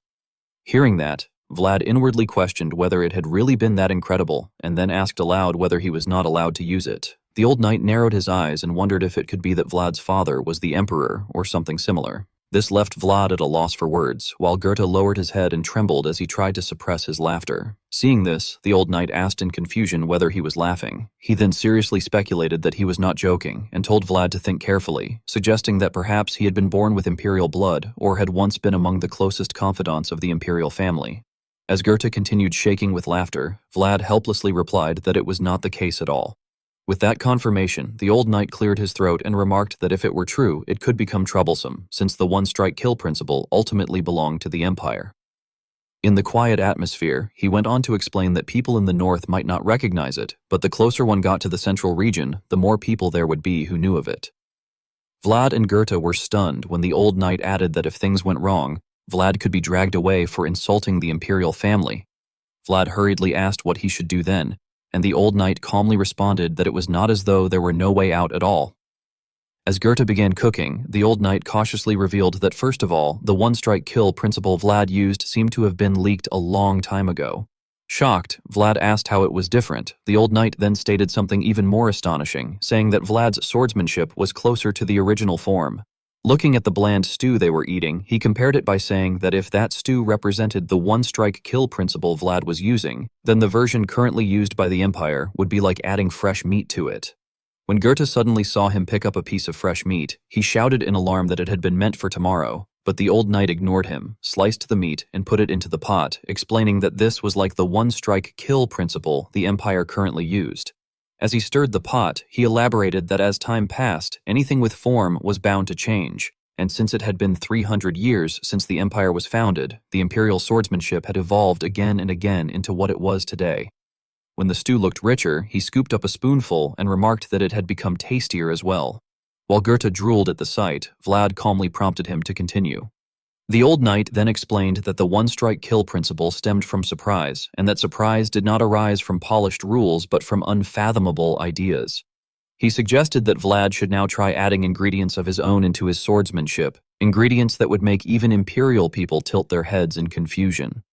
Hearing that, Vlad inwardly questioned whether it had really been that incredible, and then asked aloud whether he was not allowed to use it. The old knight narrowed his eyes and wondered if it could be that Vlad's father was the emperor or something similar. This left Vlad at a loss for words, while Goethe lowered his head and trembled as he tried to suppress his laughter. Seeing this, the old knight asked in confusion whether he was laughing. He then seriously speculated that he was not joking, and told Vlad to think carefully, suggesting that perhaps he had been born with imperial blood or had once been among the closest confidants of the imperial family. As Goethe continued shaking with laughter, Vlad helplessly replied that it was not the case at all. With that confirmation, the old knight cleared his throat and remarked that if it were true, it could become troublesome, since the one-strike kill principle ultimately belonged to the Empire. In the quiet atmosphere, he went on to explain that people in the north might not recognize it, but the closer one got to the central region, the more people there would be who knew of it. Vlad and Goethe were stunned when the old knight added that if things went wrong, Vlad could be dragged away for insulting the imperial family. Vlad hurriedly asked what he should do then, and the old knight calmly responded that it was not as though there were no way out at all. As Goethe began cooking, the old knight cautiously revealed that first of all, the one-strike kill principle Vlad used seemed to have been leaked a long time ago. Shocked, Vlad asked how it was different. The old knight then stated something even more astonishing, saying that Vlad's swordsmanship was closer to the original form. Looking at the bland stew they were eating, he compared it by saying that if that stew represented the one-strike kill principle Vlad was using, then the version currently used by the Empire would be like adding fresh meat to it. When Goethe suddenly saw him pick up a piece of fresh meat, he shouted in alarm that it had been meant for tomorrow, but the old knight ignored him, sliced the meat, and put it into the pot, explaining that this was like the one-strike kill principle the Empire currently used. As he stirred the pot, he elaborated that as time passed, anything with form was bound to change, and since it had been 300 years since the Empire was founded, the imperial swordsmanship had evolved again and again into what it was today. When the stew looked richer, he scooped up a spoonful and remarked that it had become tastier as well. While Goethe drooled at the sight, Vlad calmly prompted him to continue. The old knight then explained that the one-strike kill principle stemmed from surprise, and that surprise did not arise from polished rules but from unfathomable ideas. He suggested that Vlad should now try adding ingredients of his own into his swordsmanship, ingredients that would make even imperial people tilt their heads in confusion.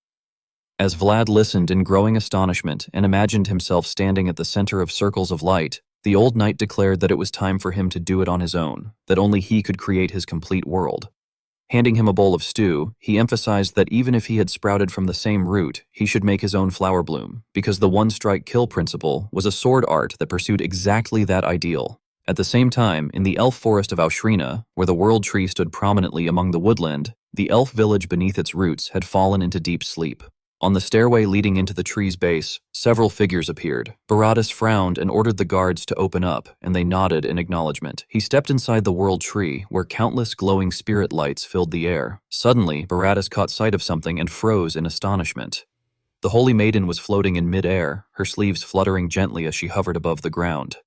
As Vlad listened in growing astonishment and imagined himself standing at the center of circles of light, the old knight declared that it was time for him to do it on his own, that only he could create his complete world. Handing him a bowl of stew, he emphasized that even if he had sprouted from the same root, he should make his own flower bloom, because the one-strike-kill principle was a sword art that pursued exactly that ideal. At the same time, in the elf forest of Aushrina, where the world tree stood prominently among the woodland, the elf village beneath its roots had fallen into deep sleep. On the stairway leading into the tree's base, several figures appeared. Baratus frowned and ordered the guards to open up, and they nodded in acknowledgement. He stepped inside the world tree, where countless glowing spirit lights filled the air. Suddenly, Baratus caught sight of something and froze in astonishment. The holy maiden was floating in mid-air, her sleeves fluttering gently as she hovered above the ground.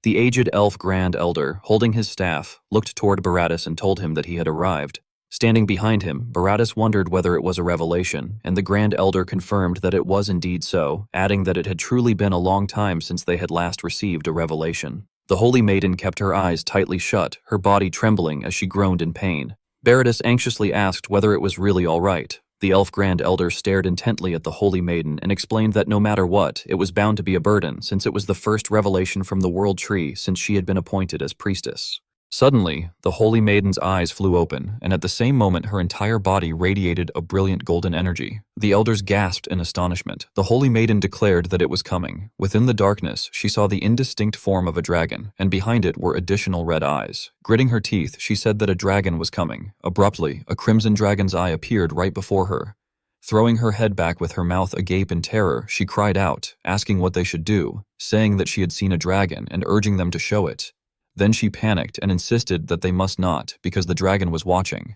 The aged elf Grand Elder, holding his staff, looked toward Baratus and told him that he had arrived. Standing behind him, Baratus wondered whether it was a revelation, and the Grand Elder confirmed that it was indeed so, adding that it had truly been a long time since they had last received a revelation. The holy maiden kept her eyes tightly shut, her body trembling as she groaned in pain. Baratus anxiously asked whether it was really all right. The elf Grand Elder stared intently at the holy maiden and explained that no matter what, it was bound to be a burden, since it was the first revelation from the world tree since she had been appointed as priestess. Suddenly, the holy maiden's eyes flew open, and at the same moment her entire body radiated a brilliant golden energy. The elders gasped in astonishment. The holy maiden declared that it was coming. Within the darkness, she saw the indistinct form of a dragon, and behind it were additional red eyes. Gritting her teeth, she said that a dragon was coming. Abruptly, a crimson dragon's eye appeared right before her. Throwing her head back with her mouth agape in terror, she cried out, asking what they should do, saying that she had seen a dragon and urging them to show it. Then she panicked and insisted that they must not, because the dragon was watching.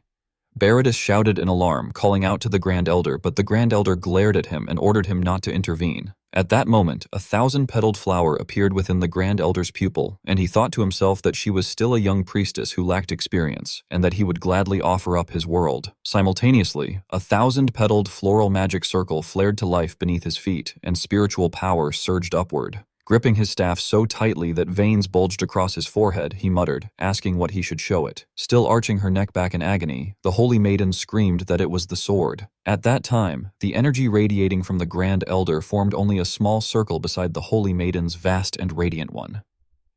Baratus shouted in alarm, calling out to the Grand Elder, but the Grand Elder glared at him and ordered him not to intervene. At that moment, a 1,000-petaled flower appeared within the Grand Elder's pupil, and he thought to himself that she was still a young priestess who lacked experience, and that he would gladly offer up his world. Simultaneously, a 1,000-petaled floral magic circle flared to life beneath his feet, and spiritual power surged upward. Gripping his staff so tightly that veins bulged across his forehead, he muttered, asking what he should show it. Still arching her neck back in agony, the holy maiden screamed that it was the sword. At that time, the energy radiating from the Grand Elder formed only a small circle beside the holy maiden's vast and radiant one.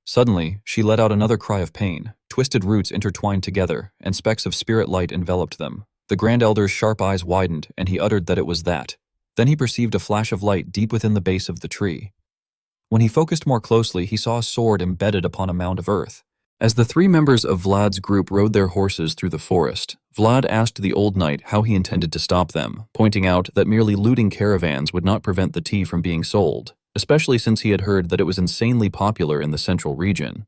Suddenly, she let out another cry of pain. Twisted roots intertwined together, and specks of spirit light enveloped them. The Grand Elder's sharp eyes widened, and he uttered that it was that. Then he perceived a flash of light deep within the base of the tree. When he focused more closely, he saw a sword embedded upon a mound of earth. As the three members of Vlad's group rode their horses through the forest, Vlad asked the old knight how he intended to stop them, pointing out that merely looting caravans would not prevent the tea from being sold, especially since he had heard that it was insanely popular in the central region.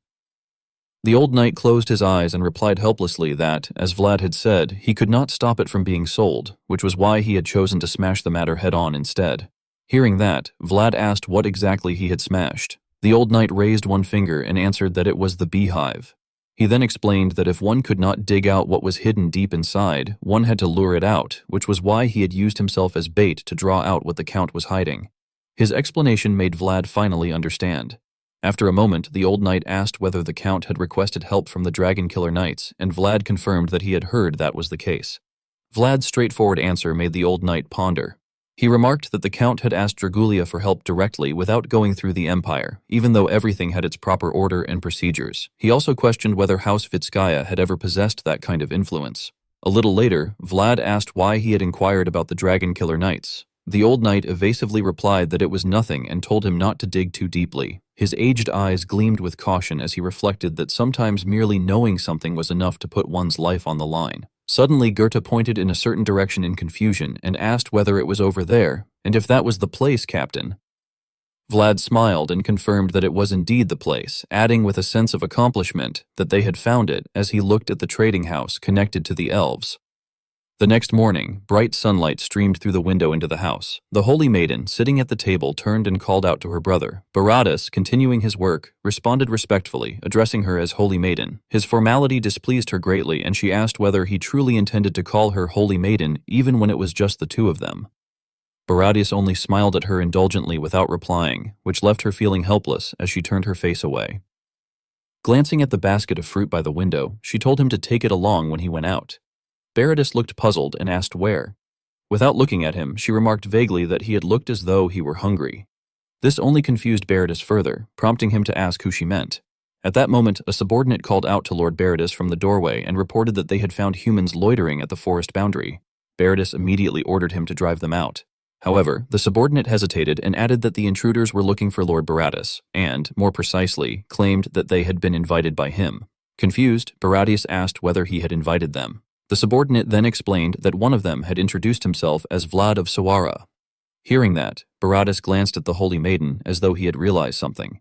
The old knight closed his eyes and replied helplessly that, as Vlad had said, he could not stop it from being sold, which was why he had chosen to smash the matter head-on instead. Hearing that, Vlad asked what exactly he had smashed. The old knight raised one finger and answered that it was the beehive. He then explained that if one could not dig out what was hidden deep inside, one had to lure it out, which was why he had used himself as bait to draw out what the Count was hiding. His explanation made Vlad finally understand. After a moment, the old knight asked whether the Count had requested help from the Dragon Killer Knights, and Vlad confirmed that he had heard that was the case. Vlad's straightforward answer made the old knight ponder. He remarked that the Count had asked Dragulia for help directly without going through the Empire, even though everything had its proper order and procedures. He also questioned whether House Vitskaya had ever possessed that kind of influence. A little later, Vlad asked why he had inquired about the Dragon Killer Knights. The old knight evasively replied that it was nothing and told him not to dig too deeply. His aged eyes gleamed with caution as he reflected that sometimes merely knowing something was enough to put one's life on the line. Suddenly, Goethe pointed in a certain direction in confusion and asked whether it was over there, and if that was the place, Captain. Vlad smiled and confirmed that it was indeed the place, adding with a sense of accomplishment that they had found it as he looked at the trading house connected to the elves. The next morning, bright sunlight streamed through the window into the house. The holy maiden, sitting at the table, turned and called out to her brother. Baratus, continuing his work, responded respectfully, addressing her as Holy Maiden. His formality displeased her greatly, and she asked whether he truly intended to call her Holy Maiden even when it was just the two of them. Baratus only smiled at her indulgently without replying, which left her feeling helpless as she turned her face away. Glancing at the basket of fruit by the window, she told him to take it along when he went out. Baratus looked puzzled and asked where. Without looking at him, she remarked vaguely that he had looked as though he were hungry. This only confused Baratus further, prompting him to ask who she meant. At that moment, a subordinate called out to Lord Baratus from the doorway and reported that they had found humans loitering at the forest boundary. Baratus immediately ordered him to drive them out. However, the subordinate hesitated and added that the intruders were looking for Lord Baratus and, more precisely, claimed that they had been invited by him. Confused, Baratus asked whether he had invited them. The subordinate then explained that one of them had introduced himself as Vlad of Sawara. Hearing that, Baratus glanced at the Holy Maiden as though he had realized something.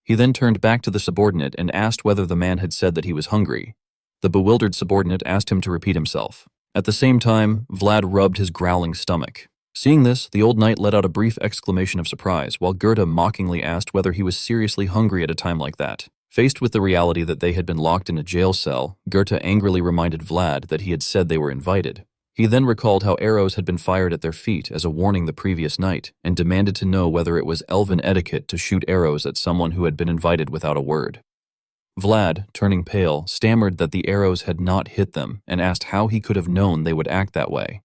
He then turned back to the subordinate and asked whether the man had said that he was hungry. The bewildered subordinate asked him to repeat himself. At the same time, Vlad rubbed his growling stomach. Seeing this, the old knight let out a brief exclamation of surprise, while Goethe mockingly asked whether he was seriously hungry at a time like that. Faced with the reality that they had been locked in a jail cell, Goethe angrily reminded Vlad that he had said they were invited. He then recalled how arrows had been fired at their feet as a warning the previous night, and demanded to know whether it was elven etiquette to shoot arrows at someone who had been invited without a word. Vlad, turning pale, stammered that the arrows had not hit them and asked how he could have known they would act that way.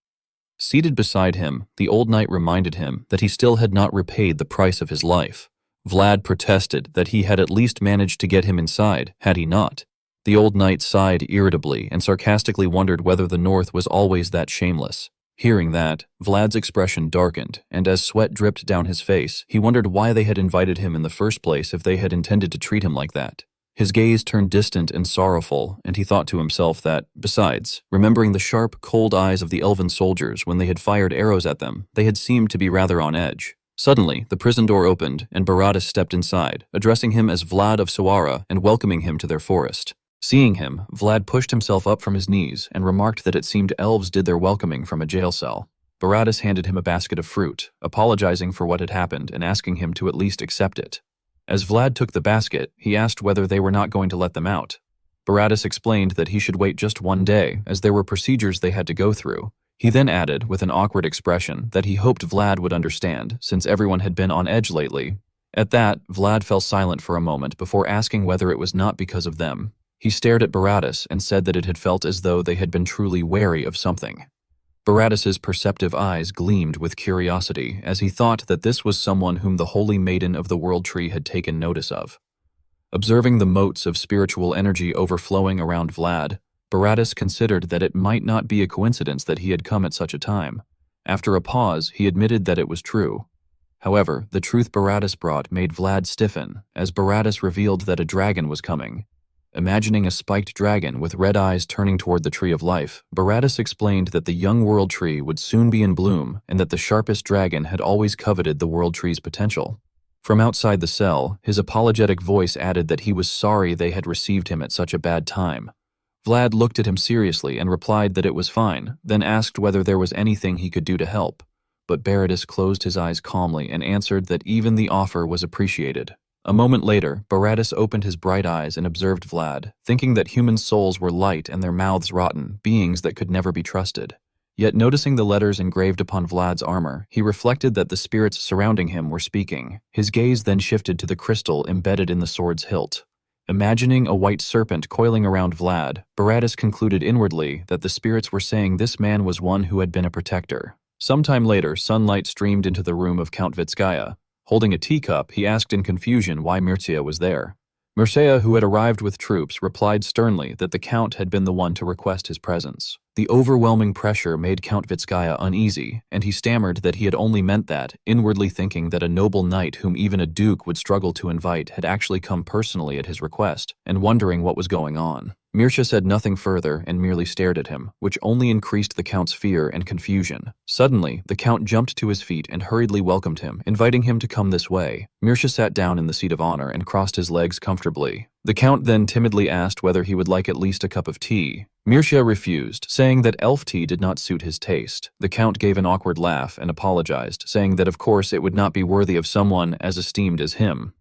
Seated beside him, the old knight reminded him that he still had not repaid the price of his life. Vlad protested that he had at least managed to get him inside, had he not. The old knight sighed irritably and sarcastically wondered whether the North was always that shameless. Hearing that, Vlad's expression darkened, and as sweat dripped down his face, he wondered why they had invited him in the first place if they had intended to treat him like that. His gaze turned distant and sorrowful, and he thought to himself that, besides, remembering the sharp, cold eyes of the elven soldiers when they had fired arrows at them, they had seemed to be rather on edge. Suddenly, the prison door opened, and Baratus stepped inside, addressing him as Vlad of Sawara and welcoming him to their forest. Seeing him, Vlad pushed himself up from his knees and remarked that it seemed elves did their welcoming from a jail cell. Baratus handed him a basket of fruit, apologizing for what had happened and asking him to at least accept it. As Vlad took the basket, he asked whether they were not going to let them out. Baratus explained that he should wait just one day, as there were procedures they had to go through. He then added, with an awkward expression, that he hoped Vlad would understand, since everyone had been on edge lately. At that, Vlad fell silent for a moment before asking whether it was not because of them. He stared at Baratus and said that it had felt as though they had been truly wary of something. Baratus's perceptive eyes gleamed with curiosity as he thought that this was someone whom the Holy Maiden of the World Tree had taken notice of. Observing the motes of spiritual energy overflowing around Vlad, Baratus considered that it might not be a coincidence that he had come at such a time. After a pause, he admitted that it was true. However, the truth Baratus brought made Vlad stiffen, as Baratus revealed that a dragon was coming. Imagining a spiked dragon with red eyes turning toward the Tree of Life, Baratus explained that the young World Tree would soon be in bloom and that the sharpest dragon had always coveted the World Tree's potential. From outside the cell, his apologetic voice added that he was sorry they had received him at such a bad time. Vlad looked at him seriously and replied that it was fine, then asked whether there was anything he could do to help. But Baratus closed his eyes calmly and answered that even the offer was appreciated. A moment later, Baratus opened his bright eyes and observed Vlad, thinking that human souls were light and their mouths rotten, beings that could never be trusted. Yet noticing the letters engraved upon Vlad's armor, he reflected that the spirits surrounding him were speaking. His gaze then shifted to the crystal embedded in the sword's hilt. Imagining a white serpent coiling around Vlad, Baratus concluded inwardly that the spirits were saying this man was one who had been a protector. Sometime later, sunlight streamed into the room of Count Vitskaya. Holding a teacup, he asked in confusion why Mircea was there. Mircea, who had arrived with troops, replied sternly that the Count had been the one to request his presence. The overwhelming pressure made Count Vitskaya uneasy, and he stammered that he had only meant that, inwardly thinking that a noble knight whom even a duke would struggle to invite had actually come personally at his request, and wondering what was going on. Mircea said nothing further and merely stared at him, which only increased the Count's fear and confusion. Suddenly, the Count jumped to his feet and hurriedly welcomed him, inviting him to come this way. Mircea sat down in the seat of honor and crossed his legs comfortably. The Count then timidly asked whether he would like at least a cup of tea. Mircea refused, saying that elf tea did not suit his taste. The Count gave an awkward laugh and apologized, saying that of course it would not be worthy of someone as esteemed as him.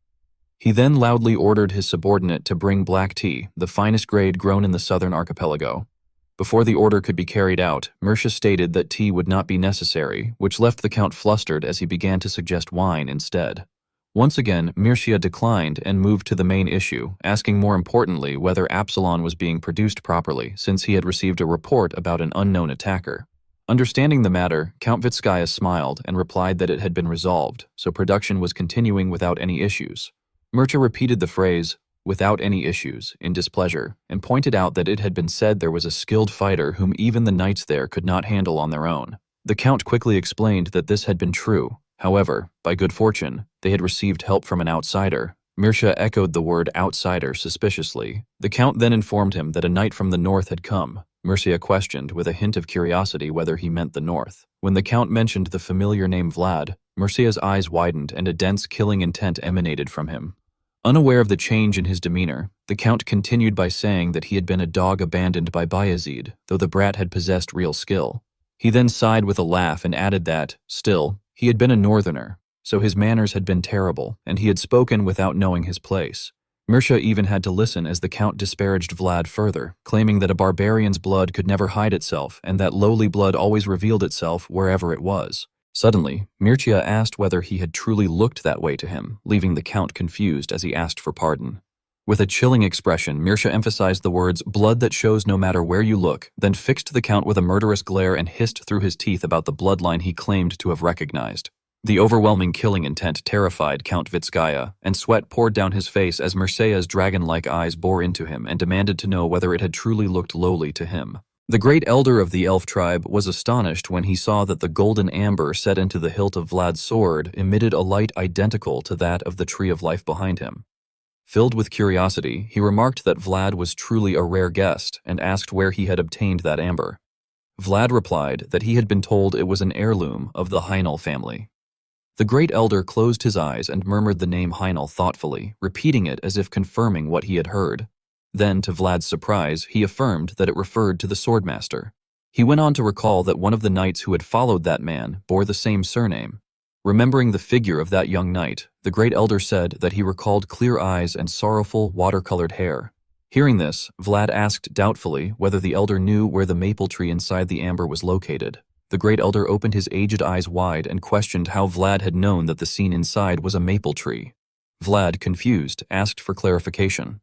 He then loudly ordered his subordinate to bring black tea, the finest grade grown in the southern archipelago. Before the order could be carried out, Mircea stated that tea would not be necessary, which left the Count flustered as he began to suggest wine instead. Once again, Mircea declined and moved to the main issue, asking more importantly whether Absalon was being produced properly, since he had received a report about an unknown attacker. Understanding the matter, Count Vitskaya smiled and replied that it had been resolved, so production was continuing without any issues. Mircha repeated the phrase, "without any issues," in displeasure, and pointed out that it had been said there was a skilled fighter whom even the knights there could not handle on their own. The Count quickly explained that this had been true. However, by good fortune, they had received help from an outsider. Mircha echoed the word outsider suspiciously. The Count then informed him that a knight from the north had come. Mircea questioned with a hint of curiosity whether he meant the north. When the Count mentioned the familiar name Vlad, Mircea's eyes widened and a dense killing intent emanated from him. Unaware of the change in his demeanor, the Count continued by saying that he had been a dog abandoned by Bayezid, though the brat had possessed real skill. He then sighed with a laugh and added that, still, he had been a northerner, so his manners had been terrible, and he had spoken without knowing his place. Mircea even had to listen as the Count disparaged Vlad further, claiming that a barbarian's blood could never hide itself and that lowly blood always revealed itself wherever it was. Suddenly, Mircea asked whether he had truly looked that way to him, leaving the Count confused as he asked for pardon. With a chilling expression, Mircea emphasized the words, "blood that shows no matter where you look," then fixed the Count with a murderous glare and hissed through his teeth about the bloodline he claimed to have recognized. The overwhelming killing intent terrified Count Vitskaya, and sweat poured down his face as Mircea's dragon-like eyes bore into him and demanded to know whether it had truly looked lowly to him. The great elder of the elf tribe was astonished when he saw that the golden amber set into the hilt of Vlad's sword emitted a light identical to that of the tree of life behind him. Filled with curiosity, he remarked that Vlad was truly a rare guest and asked where he had obtained that amber. Vlad replied that he had been told it was an heirloom of the Heinel family. The great elder closed his eyes and murmured the name Heinel thoughtfully, repeating it as if confirming what he had heard. Then, to Vlad's surprise, he affirmed that it referred to the Swordmaster. He went on to recall that one of the knights who had followed that man bore the same surname. Remembering the figure of that young knight, the great elder said that he recalled clear eyes and sorrowful, water-colored hair. Hearing this, Vlad asked doubtfully whether the elder knew where the maple tree inside the amber was located. The great elder opened his aged eyes wide and questioned how Vlad had known that the scene inside was a maple tree. Vlad, confused, asked for clarification.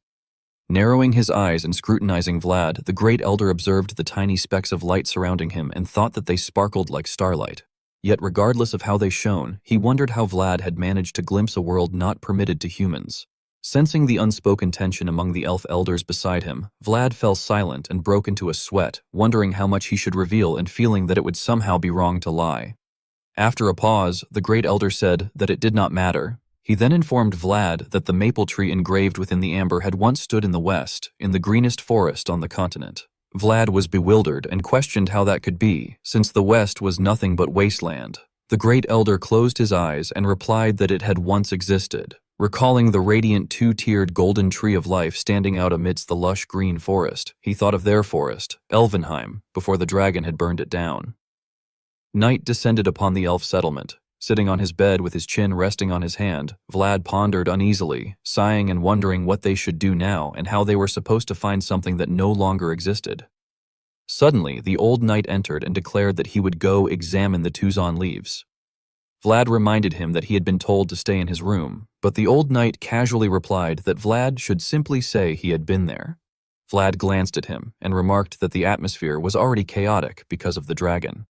Narrowing his eyes and scrutinizing Vlad, the great elder observed the tiny specks of light surrounding him and thought that they sparkled like starlight. Yet regardless of how they shone, he wondered how Vlad had managed to glimpse a world not permitted to humans. Sensing the unspoken tension among the elf elders beside him, Vlad fell silent and broke into a sweat, wondering how much he should reveal and feeling that it would somehow be wrong to lie. After a pause, the great elder said that it did not matter. He then informed Vlad that the maple tree engraved within the amber had once stood in the west, in the greenest forest on the continent. Vlad was bewildered and questioned how that could be, since the west was nothing but wasteland. The great elder closed his eyes and replied that it had once existed. Recalling the radiant two-tiered golden tree of life standing out amidst the lush green forest, he thought of their forest, Elvenheim, before the dragon had burned it down. Night descended upon the elf settlement. Sitting on his bed with his chin resting on his hand, Vlad pondered uneasily, sighing and wondering what they should do now and how they were supposed to find something that no longer existed. Suddenly, the old knight entered and declared that he would go examine the Tuzon leaves. Vlad reminded him that he had been told to stay in his room, but the old knight casually replied that Vlad should simply say he had been there. Vlad glanced at him and remarked that the atmosphere was already chaotic because of the dragon.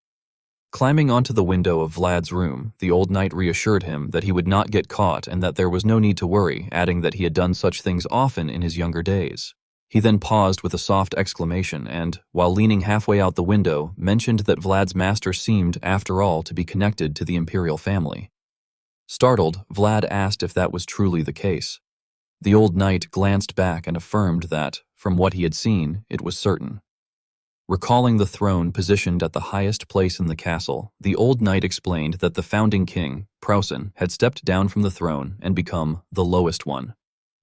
Climbing onto the window of Vlad's room, the old knight reassured him that he would not get caught and that there was no need to worry, adding that he had done such things often in his younger days. He then paused with a soft exclamation and, while leaning halfway out the window, mentioned that Vlad's master seemed, after all, to be connected to the imperial family. Startled, Vlad asked if that was truly the case. The old knight glanced back and affirmed that, from what he had seen, it was certain. Recalling the throne positioned at the highest place in the castle, the old knight explained that the founding king, Prausen, had stepped down from the throne and become the lowest one.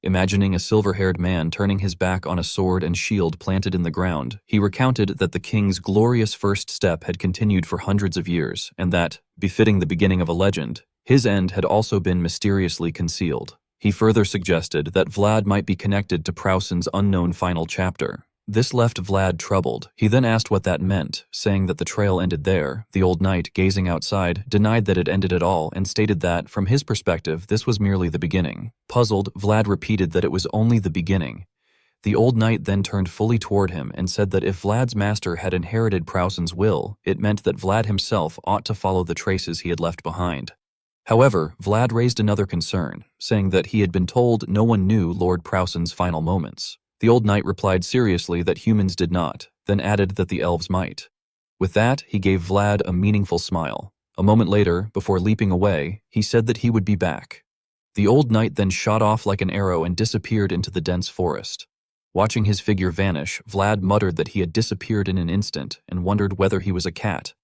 Imagining a silver-haired man turning his back on a sword and shield planted in the ground, he recounted that the king's glorious first step had continued for hundreds of years, and that, befitting the beginning of a legend, his end had also been mysteriously concealed. He further suggested that Vlad might be connected to Prausen's unknown final chapter. This left Vlad troubled. He then asked what that meant, saying that the trail ended there. The old knight, gazing outside, denied that it ended at all and stated that, from his perspective, this was merely the beginning. Puzzled, Vlad repeated that it was only the beginning. The old knight then turned fully toward him and said that if Vlad's master had inherited Prowson's will, it meant that Vlad himself ought to follow the traces he had left behind. However, Vlad raised another concern, saying that he had been told no one knew Lord Prowson's final moments. The old knight replied seriously that humans did not, then added that the elves might. With that, he gave Vlad a meaningful smile. A moment later, before leaping away, he said that he would be back. The old knight then shot off like an arrow and disappeared into the dense forest. Watching his figure vanish, Vlad muttered that he had disappeared in an instant and wondered whether he was a cat.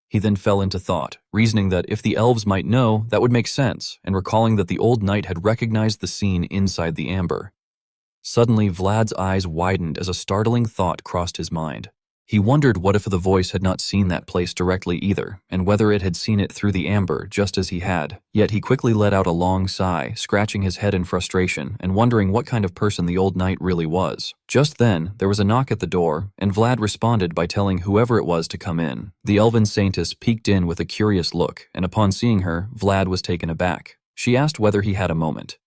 He then fell into thought, reasoning that if the elves might know, that would make sense, and recalling that the old knight had recognized the scene inside the amber. Suddenly, Vlad's eyes widened as a startling thought crossed his mind. He wondered what if the voice had not seen that place directly either, and whether it had seen it through the amber just as he had. Yet he quickly let out a long sigh, scratching his head in frustration and wondering what kind of person the old knight really was. Just then, there was a knock at the door, and Vlad responded by telling whoever it was to come in. The elven saintess peeked in with a curious look, and upon seeing her, Vlad was taken aback. She asked whether he had a moment.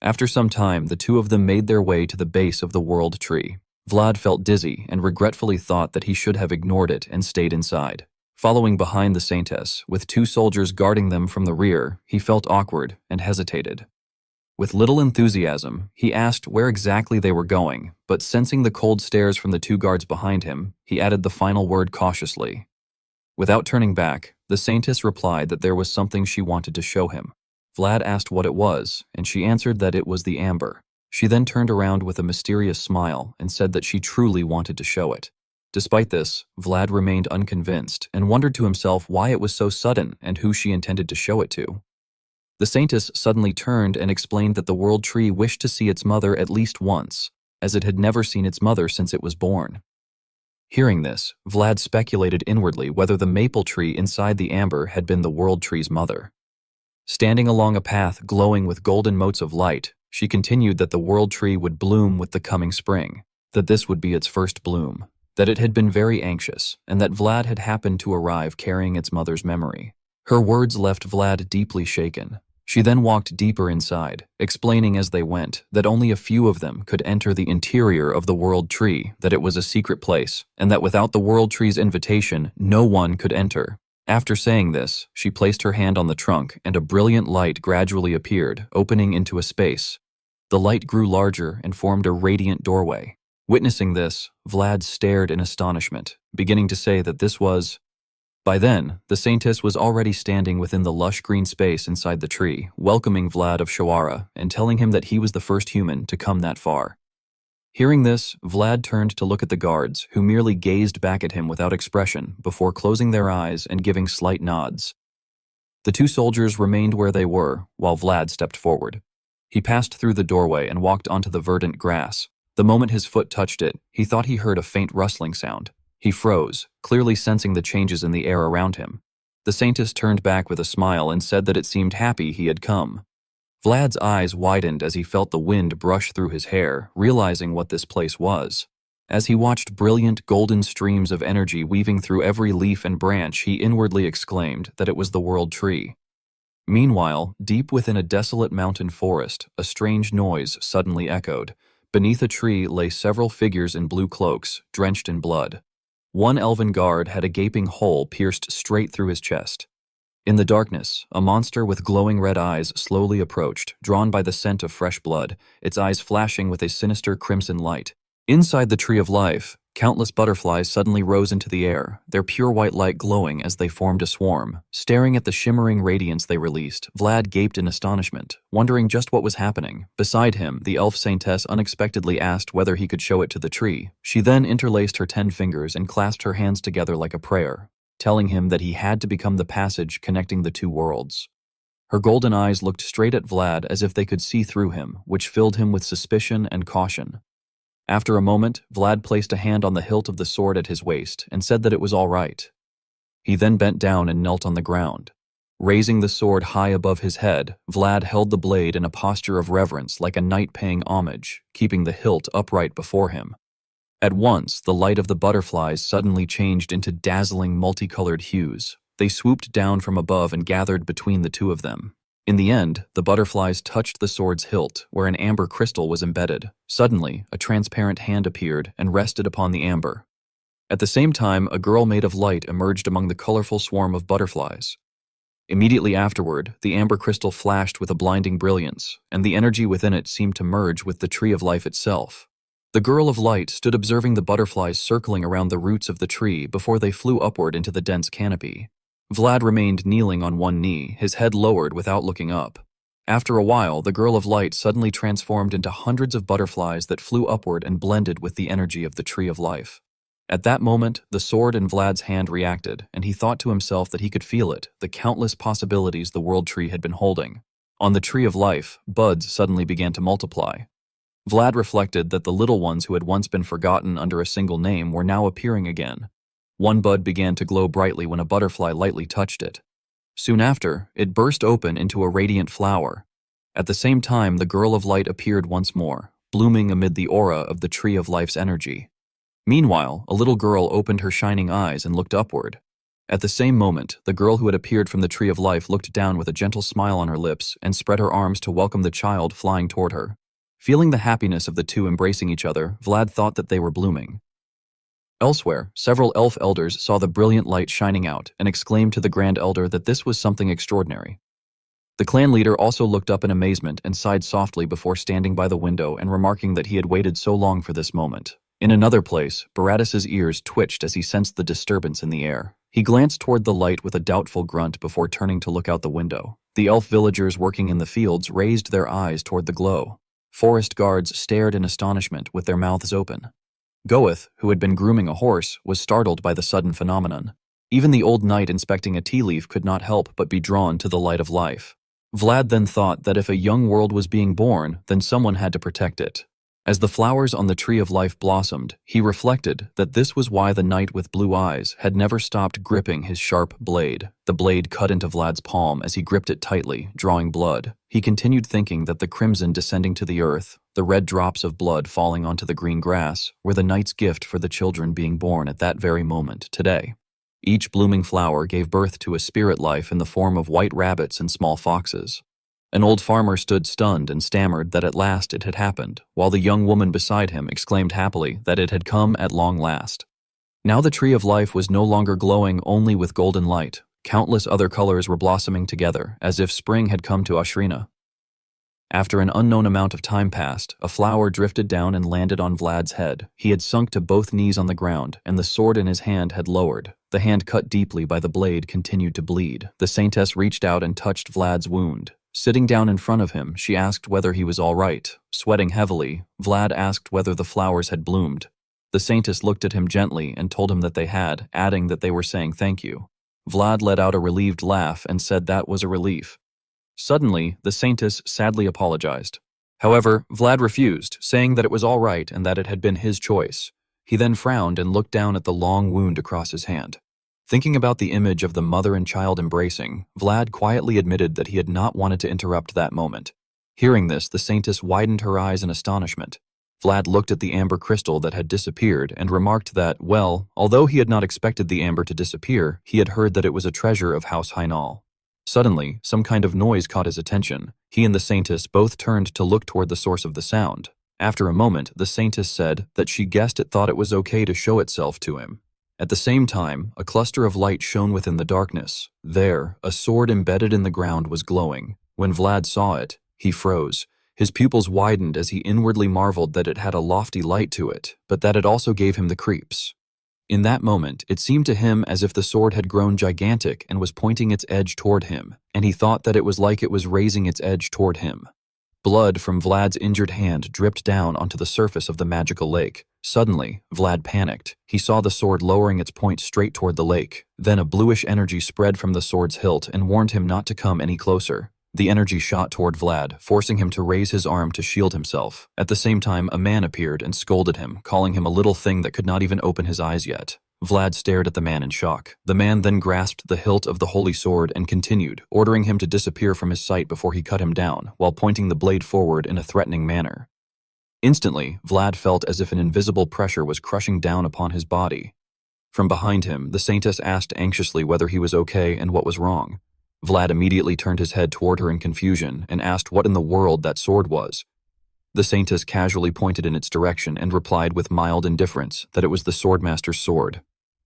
After some time, the two of them made their way to the base of the world tree. Vlad felt dizzy and regretfully thought that he should have ignored it and stayed inside. Following behind the saintess, with two soldiers guarding them from the rear, he felt awkward and hesitated. With little enthusiasm, he asked where exactly they were going, but sensing the cold stares from the two guards behind him, he added the final word cautiously. Without turning back, the saintess replied that there was something she wanted to show him. Vlad asked what it was, and she answered that it was the amber. She then turned around with a mysterious smile and said that she truly wanted to show it. Despite this, Vlad remained unconvinced and wondered to himself why it was so sudden and who she intended to show it to. The saintess suddenly turned and explained that the world tree wished to see its mother at least once, as it had never seen its mother since it was born. Hearing this, Vlad speculated inwardly whether the maple tree inside the amber had been the world tree's mother. Standing along a path glowing with golden motes of light, she continued that the world tree would bloom with the coming spring, that this would be its first bloom, that it had been very anxious, and that Vlad had happened to arrive carrying its mother's memory. Her words left Vlad deeply shaken. She then walked deeper inside, explaining as they went that only a few of them could enter the interior of the world tree, that it was a secret place, and that without the world tree's invitation, no one could enter. After saying this, she placed her hand on the trunk and a brilliant light gradually appeared, opening into a space. The light grew larger and formed a radiant doorway. Witnessing this, Vlad stared in astonishment, beginning to say that this was... By then, the saintess was already standing within the lush green space inside the tree, welcoming Vlad of Shawara and telling him that he was the first human to come that far. Hearing this, Vlad turned to look at the guards, who merely gazed back at him without expression before closing their eyes and giving slight nods. The two soldiers remained where they were, while Vlad stepped forward. He passed through the doorway and walked onto the verdant grass. The moment his foot touched it, he thought he heard a faint rustling sound. He froze, clearly sensing the changes in the air around him. The saintess turned back with a smile and said that it seemed happy he had come. Vlad's eyes widened as he felt the wind brush through his hair, realizing what this place was. As he watched brilliant golden streams of energy weaving through every leaf and branch, he inwardly exclaimed that it was the world tree. Meanwhile, deep within a desolate mountain forest, a strange noise suddenly echoed. Beneath a tree lay several figures in blue cloaks, drenched in blood. One elven guard had a gaping hole pierced straight through his chest. In the darkness, a monster with glowing red eyes slowly approached, drawn by the scent of fresh blood, its eyes flashing with a sinister crimson light. Inside the Tree of Life, countless butterflies suddenly rose into the air, their pure white light glowing as they formed a swarm. Staring at the shimmering radiance they released, Vlad gaped in astonishment, wondering just what was happening. Beside him, the elf saintess unexpectedly asked whether he could show it to the tree. She then interlaced her 10 fingers and clasped her hands together like a prayer, telling him that he had to become the passage connecting the two worlds. Her golden eyes looked straight at Vlad as if they could see through him, which filled him with suspicion and caution. After a moment, Vlad placed a hand on the hilt of the sword at his waist and said that it was all right. He then bent down and knelt on the ground. Raising the sword high above his head, Vlad held the blade in a posture of reverence like a knight paying homage, keeping the hilt upright before him. At once, the light of the butterflies suddenly changed into dazzling multicolored hues. They swooped down from above and gathered between the two of them. In the end, the butterflies touched the sword's hilt, where an amber crystal was embedded. Suddenly, a transparent hand appeared and rested upon the amber. At the same time, a girl made of light emerged among the colorful swarm of butterflies. Immediately afterward, the amber crystal flashed with a blinding brilliance, and the energy within it seemed to merge with the tree of life itself. The girl of light stood observing the butterflies circling around the roots of the tree before they flew upward into the dense canopy. Vlad remained kneeling on one knee, his head lowered without looking up. After a while, the girl of light suddenly transformed into hundreds of butterflies that flew upward and blended with the energy of the tree of life. At that moment, the sword in Vlad's hand reacted, and he thought to himself that he could feel it, the countless possibilities the world tree had been holding. On the tree of life, buds suddenly began to multiply. Vlad reflected that the little ones who had once been forgotten under a single name were now appearing again. One bud began to glow brightly when a butterfly lightly touched it. Soon after, it burst open into a radiant flower. At the same time, the girl of light appeared once more, blooming amid the aura of the tree of life's energy. Meanwhile, a little girl opened her shining eyes and looked upward. At the same moment, the girl who had appeared from the tree of life looked down with a gentle smile on her lips and spread her arms to welcome the child flying toward her. Feeling the happiness of the two embracing each other, Vlad thought that they were blooming. Elsewhere, several elf elders saw the brilliant light shining out and exclaimed to the Grand Elder that this was something extraordinary. The clan leader also looked up in amazement and sighed softly before standing by the window and remarking that he had waited so long for this moment. In another place, Baratus's ears twitched as he sensed the disturbance in the air. He glanced toward the light with a doubtful grunt before turning to look out the window. The elf villagers working in the fields raised their eyes toward the glow. Forest guards stared in astonishment with their mouths open. Goeth, who had been grooming a horse, was startled by the sudden phenomenon. Even the old knight inspecting a tea leaf could not help but be drawn to the light of life. Vlad then thought that if a young world was being born, then someone had to protect it. As the flowers on the tree of life blossomed, he reflected that this was why the knight with blue eyes had never stopped gripping his sharp blade. The blade cut into Vlad's palm as he gripped it tightly, drawing blood. He continued thinking that the crimson descending to the earth, the red drops of blood falling onto the green grass, were the knight's gift for the children being born at that very moment, today. Each blooming flower gave birth to a spirit life in the form of white rabbits and small foxes. An old farmer stood stunned and stammered that at last it had happened, while the young woman beside him exclaimed happily that it had come at long last. Now the tree of life was no longer glowing only with golden light. Countless other colors were blossoming together, as if spring had come to Ashrina. After an unknown amount of time passed, a flower drifted down and landed on Vlad's head. He had sunk to both knees on the ground, and the sword in his hand had lowered. The hand cut deeply by the blade continued to bleed. The saintess reached out and touched Vlad's wound. Sitting down in front of him, she asked whether he was all right. Sweating heavily, Vlad asked whether the flowers had bloomed. The saintess looked at him gently and told him that they had, adding that they were saying thank you. Vlad let out a relieved laugh and said that was a relief. Suddenly, the saintess sadly apologized. However, Vlad refused, saying that it was all right and that it had been his choice. He then frowned and looked down at the long wound across his hand. Thinking about the image of the mother and child embracing, Vlad quietly admitted that he had not wanted to interrupt that moment. Hearing this, the saintess widened her eyes in astonishment. Vlad looked at the amber crystal that had disappeared and remarked that, well, although he had not expected the amber to disappear, he had heard that it was a treasure of House Hainal. Suddenly, some kind of noise caught his attention. He and the saintess both turned to look toward the source of the sound. After a moment, the saintess said that she guessed it thought it was okay to show itself to him. At the same time, a cluster of light shone within the darkness. There, a sword embedded in the ground was glowing. When Vlad saw it, he froze. His pupils widened as he inwardly marveled that it had a lofty light to it, but that it also gave him the creeps. In that moment, it seemed to him as if the sword had grown gigantic and was pointing its edge toward him, and he thought that it was like it was raising its edge toward him. Blood from Vlad's injured hand dripped down onto the surface of the magical lake. Suddenly, Vlad panicked. He saw the sword lowering its point straight toward the lake. Then a bluish energy spread from the sword's hilt and warned him not to come any closer. The energy shot toward Vlad, forcing him to raise his arm to shield himself. At the same time, a man appeared and scolded him, calling him a little thing that could not even open his eyes yet. Vlad stared at the man in shock. The man then grasped the hilt of the holy sword and continued, ordering him to disappear from his sight before he cut him down, while pointing the blade forward in a threatening manner. Instantly, Vlad felt as if an invisible pressure was crushing down upon his body. From behind him, the saintess asked anxiously whether he was okay and what was wrong. Vlad immediately turned his head toward her in confusion and asked what in the world that sword was. The Saintess casually pointed in its direction and replied with mild indifference that it was the Swordmaster's sword.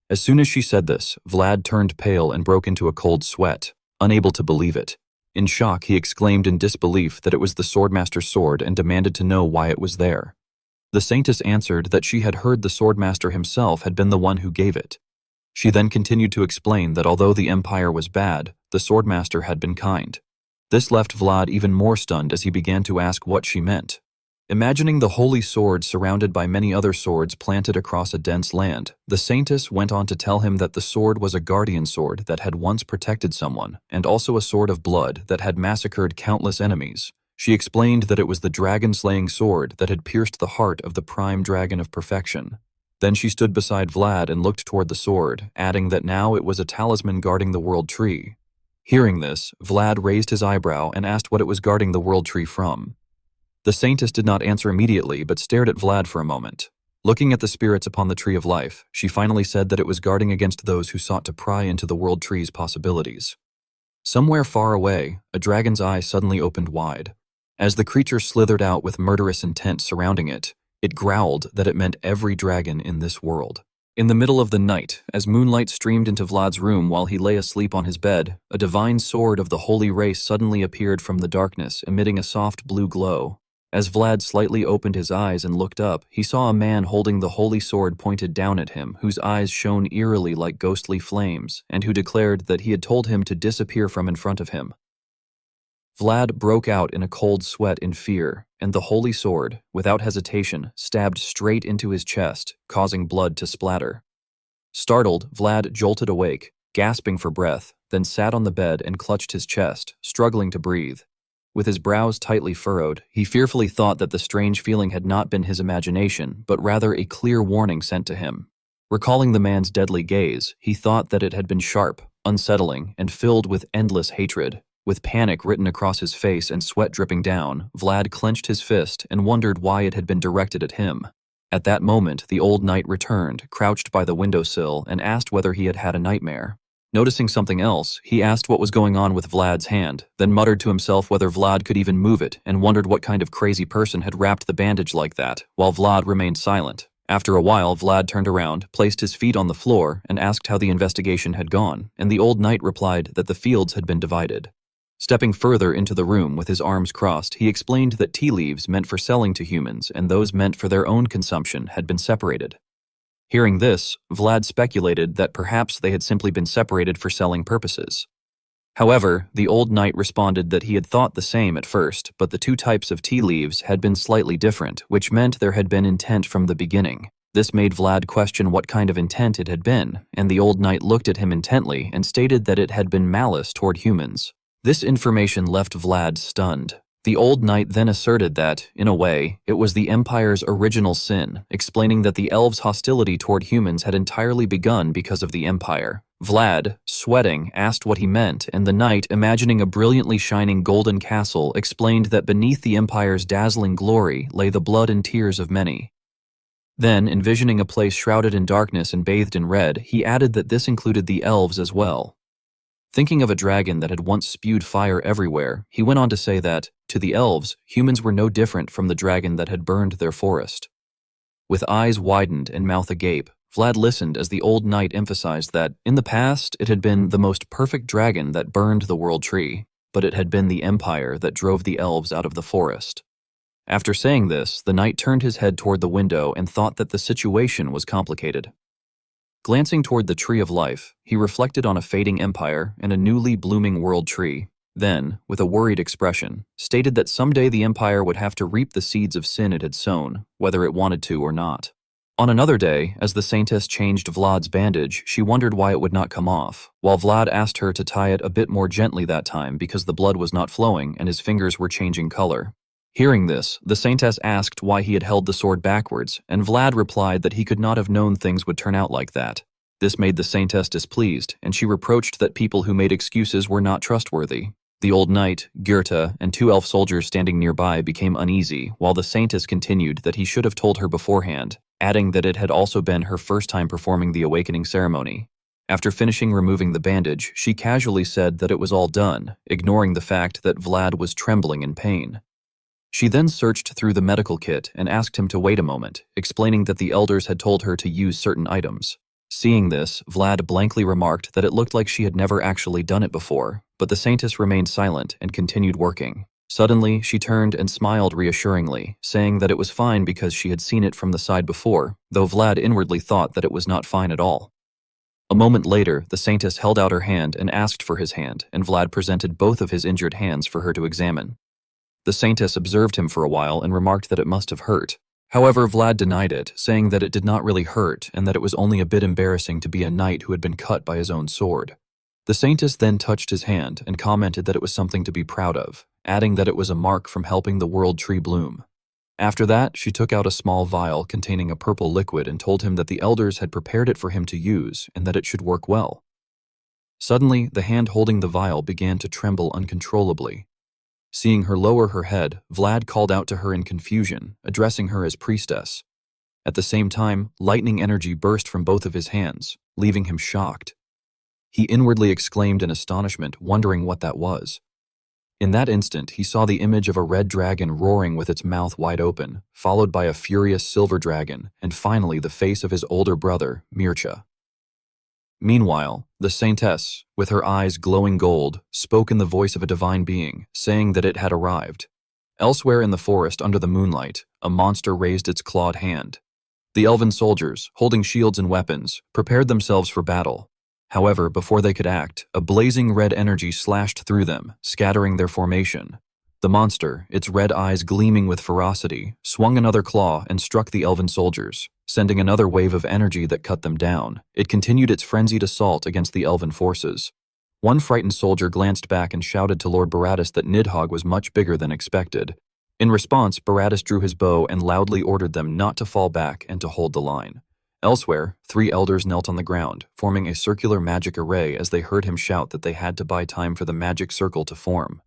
As soon as she said this, Vlad turned pale and broke into a cold sweat, unable to believe it. In shock, he exclaimed in disbelief that it was the Swordmaster's sword and demanded to know why it was there. The Saintess answered that she had heard the Swordmaster himself had been the one who gave it. She then continued to explain that although the Empire was bad, the Swordmaster had been kind. This left Vlad even more stunned as he began to ask what she meant. Imagining the holy sword surrounded by many other swords planted across a dense land, the Saintess went on to tell him that the sword was a guardian sword that had once protected someone, and also a sword of blood that had massacred countless enemies. She explained that it was the dragon-slaying sword that had pierced the heart of the prime dragon of perfection. Then she stood beside Vlad and looked toward the sword, adding that now it was a talisman guarding the world tree. Hearing this, Vlad raised his eyebrow and asked what it was guarding the world tree from. The Saintess did not answer immediately, but stared at Vlad for a moment. Looking at the spirits upon the Tree of Life, she finally said that it was guarding against those who sought to pry into the world tree's possibilities. Somewhere far away, a dragon's eye suddenly opened wide. As the creature slithered out with murderous intent surrounding it, it growled that it meant every dragon in this world. In the middle of the night, as moonlight streamed into Vlad's room while he lay asleep on his bed, a divine sword of the holy race suddenly appeared from the darkness, emitting a soft blue glow. As Vlad slightly opened his eyes and looked up, he saw a man holding the holy sword pointed down at him, whose eyes shone eerily like ghostly flames, and who declared that he had told him to disappear from in front of him. Vlad broke out in a cold sweat in fear, and the holy sword, without hesitation, stabbed straight into his chest, causing blood to splatter. Startled, Vlad jolted awake, gasping for breath, then sat on the bed and clutched his chest, struggling to breathe. With his brows tightly furrowed, he fearfully thought that the strange feeling had not been his imagination, but rather a clear warning sent to him. Recalling the man's deadly gaze, he thought that it had been sharp, unsettling, and filled with endless hatred. With panic written across his face and sweat dripping down, Vlad clenched his fist and wondered why it had been directed at him. At that moment, the old knight returned, crouched by the windowsill, and asked whether he had had a nightmare. Noticing something else, he asked what was going on with Vlad's hand, then muttered to himself whether Vlad could even move it, and wondered what kind of crazy person had wrapped the bandage like that, while Vlad remained silent. After a while, Vlad turned around, placed his feet on the floor, and asked how the investigation had gone, and the old knight replied that the fields had been divided. Stepping further into the room with his arms crossed, he explained that tea leaves meant for selling to humans and those meant for their own consumption had been separated. Hearing this, Vlad speculated that perhaps they had simply been separated for selling purposes. However, the old knight responded that he had thought the same at first, but the two types of tea leaves had been slightly different, which meant there had been intent from the beginning. This made Vlad question what kind of intent it had been, and the old knight looked at him intently and stated that it had been malice toward humans. This information left Vlad stunned. The old knight then asserted that, in a way, it was the Empire's original sin, explaining that the elves' hostility toward humans had entirely begun because of the Empire. Vlad, sweating, asked what he meant, and the knight, imagining a brilliantly shining golden castle, explained that beneath the Empire's dazzling glory lay the blood and tears of many. Then, envisioning a place shrouded in darkness and bathed in red, he added that this included the elves as well. Thinking of a dragon that had once spewed fire everywhere, he went on to say that, to the elves, humans were no different from the dragon that had burned their forest. With eyes widened and mouth agape, Vlad listened as the old knight emphasized that, in the past, it had been the most perfect dragon that burned the world tree, but it had been the Empire that drove the elves out of the forest. After saying this, the knight turned his head toward the window and thought that the situation was complicated. Glancing toward the Tree of Life, he reflected on a fading empire and a newly blooming world tree. Then, with a worried expression, stated that someday the Empire would have to reap the seeds of sin it had sown, whether it wanted to or not. On another day, as the Saintess changed Vlad's bandage, she wondered why it would not come off, while Vlad asked her to tie it a bit more gently that time because the blood was not flowing and his fingers were changing color. Hearing this, the Saintess asked why he had held the sword backwards, and Vlad replied that he could not have known things would turn out like that. This made the Saintess displeased, and she reproached that people who made excuses were not trustworthy. The old knight, Goethe, and two elf soldiers standing nearby became uneasy, while the Saintess continued that he should have told her beforehand, adding that it had also been her first time performing the awakening ceremony. After finishing removing the bandage, she casually said that it was all done, ignoring the fact that Vlad was trembling in pain. She then searched through the medical kit and asked him to wait a moment, explaining that the elders had told her to use certain items. Seeing this, Vlad blankly remarked that it looked like she had never actually done it before, but the saintess remained silent and continued working. Suddenly, she turned and smiled reassuringly, saying that it was fine because she had seen it from the side before, though Vlad inwardly thought that it was not fine at all. A moment later, the saintess held out her hand and asked for his hand, and Vlad presented both of his injured hands for her to examine. The saintess observed him for a while and remarked that it must have hurt. However, Vlad denied it, saying that it did not really hurt and that it was only a bit embarrassing to be a knight who had been cut by his own sword. The saintess then touched his hand and commented that it was something to be proud of, adding that it was a mark from helping the world tree bloom. After that, she took out a small vial containing a purple liquid and told him that the elders had prepared it for him to use and that it should work well. Suddenly, the hand holding the vial began to tremble uncontrollably. Seeing her lower her head, Vlad called out to her in confusion, addressing her as priestess. At the same time, lightning energy burst from both of his hands, leaving him shocked. He inwardly exclaimed in astonishment, wondering what that was. In that instant, he saw the image of a red dragon roaring with its mouth wide open, followed by a furious silver dragon, and finally the face of his older brother, Mircea. Meanwhile, the saintess, with her eyes glowing gold, spoke in the voice of a divine being, saying that it had arrived. Elsewhere in the forest under the moonlight, a monster raised its clawed hand. The elven soldiers, holding shields and weapons, prepared themselves for battle. However, before they could act, a blazing red energy slashed through them, scattering their formation. The monster, its red eyes gleaming with ferocity, swung another claw and struck the elven soldiers, sending another wave of energy that cut them down. It continued its frenzied assault against the elven forces. One frightened soldier glanced back and shouted to Lord Baratus that Nidhogg was much bigger than expected. In response, Baratus drew his bow and loudly ordered them not to fall back and to hold the line. Elsewhere, 3 elders knelt on the ground, forming a circular magic array as they heard him shout that they had to buy time for the magic circle to form.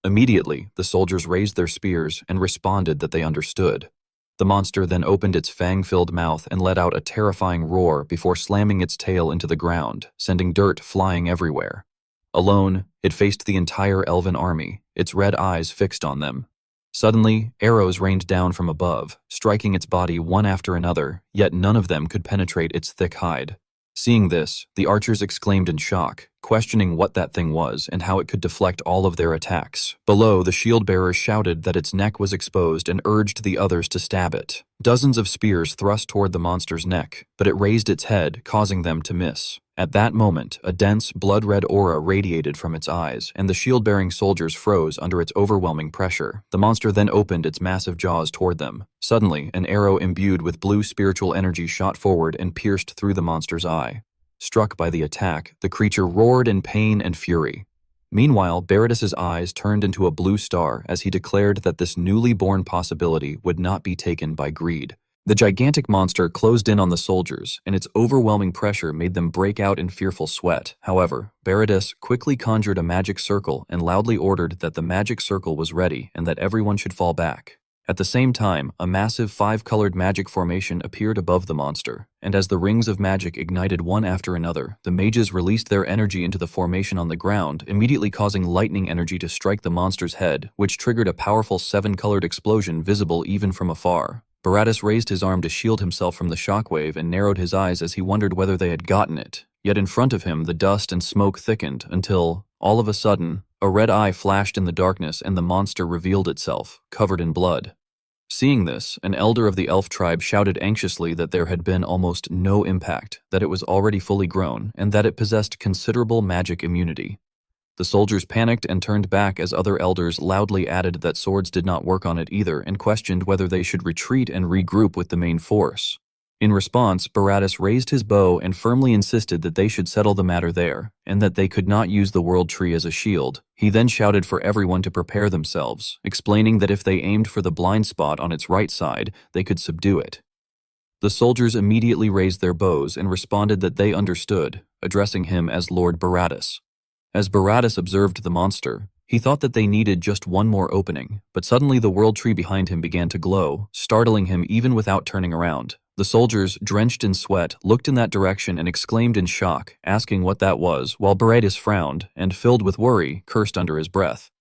Immediately, the soldiers raised their spears and responded that they understood. The monster then opened its fang-filled mouth and let out a terrifying roar before slamming its tail into the ground, sending dirt flying everywhere. Alone, it faced the entire elven army, its red eyes fixed on them. Suddenly, arrows rained down from above, striking its body one after another, yet none of them could penetrate its thick hide. Seeing this, the archers exclaimed in shock, questioning what that thing was and how it could deflect all of their attacks. Below, the shield-bearers shouted that its neck was exposed and urged the others to stab it. Dozens of spears thrust toward the monster's neck, but it raised its head, causing them to miss. At that moment, a dense, blood-red aura radiated from its eyes, and the shield-bearing soldiers froze under its overwhelming pressure. The monster then opened its massive jaws toward them. Suddenly, an arrow imbued with blue spiritual energy shot forward and pierced through the monster's eye. Struck by the attack, the creature roared in pain and fury. Meanwhile, Baratus's eyes turned into a blue star as he declared that this newly born possibility would not be taken by greed. The gigantic monster closed in on the soldiers, and its overwhelming pressure made them break out in fearful sweat. However, Baratus quickly conjured a magic circle and loudly ordered that the magic circle was ready and that everyone should fall back. At the same time, a massive 5-colored magic formation appeared above the monster, and as the rings of magic ignited one after another, the mages released their energy into the formation on the ground, immediately causing lightning energy to strike the monster's head, which triggered a powerful 7-colored explosion visible even from afar. Baratus raised his arm to shield himself from the shockwave and narrowed his eyes as he wondered whether they had gotten it. Yet in front of him, the dust and smoke thickened until, all of a sudden, a red eye flashed in the darkness and the monster revealed itself, covered in blood. Seeing this, an elder of the elf tribe shouted anxiously that there had been almost no impact, that it was already fully grown, and that it possessed considerable magic immunity. The soldiers panicked and turned back as other elders loudly added that swords did not work on it either and questioned whether they should retreat and regroup with the main force. In response, Baratus raised his bow and firmly insisted that they should settle the matter there, and that they could not use the world tree as a shield. He then shouted for everyone to prepare themselves, explaining that if they aimed for the blind spot on its right side, they could subdue it. The soldiers immediately raised their bows and responded that they understood, addressing him as Lord Baratus. As Baratus observed the monster, he thought that they needed just one more opening, but suddenly the world tree behind him began to glow, startling him even without turning around. The soldiers, drenched in sweat, looked in that direction and exclaimed in shock, asking what that was, while Beretus frowned and, filled with worry, cursed under his breath.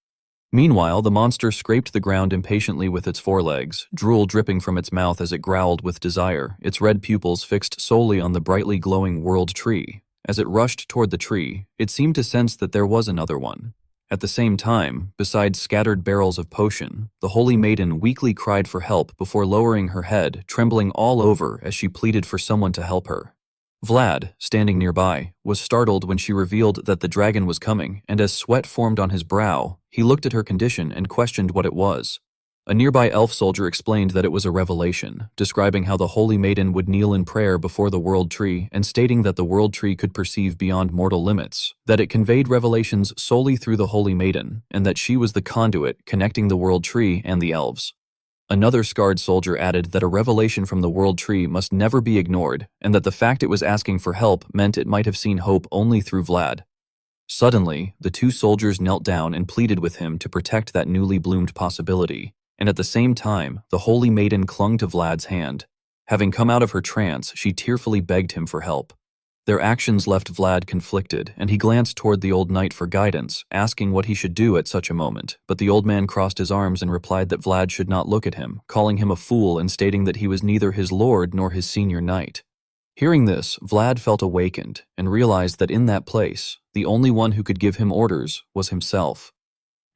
Meanwhile, the monster scraped the ground impatiently with its forelegs, drool dripping from its mouth as it growled with desire, its red pupils fixed solely on the brightly glowing world tree. As it rushed toward the tree, it seemed to sense that there was another one. At the same time, besides scattered barrels of potion, the holy maiden weakly cried for help before lowering her head, trembling all over as she pleaded for someone to help her. Vlad, standing nearby, was startled when she revealed that the dragon was coming, and as sweat formed on his brow, he looked at her condition and questioned what it was. A nearby elf soldier explained that it was a revelation, describing how the holy maiden would kneel in prayer before the world tree and stating that the world tree could perceive beyond mortal limits, that it conveyed revelations solely through the holy maiden, and that she was the conduit connecting the world tree and the elves. Another scarred soldier added that a revelation from the world tree must never be ignored, and that the fact it was asking for help meant it might have seen hope only through Vlad. Suddenly, the two soldiers knelt down and pleaded with him to protect that newly bloomed possibility. And at the same time, the holy maiden clung to Vlad's hand. Having come out of her trance, she tearfully begged him for help. Their actions left Vlad conflicted, and he glanced toward the old knight for guidance, asking what he should do at such a moment, but the old man crossed his arms and replied that Vlad should not look at him, calling him a fool and stating that he was neither his lord nor his senior knight. Hearing this, Vlad felt awakened and realized that in that place, the only one who could give him orders was himself.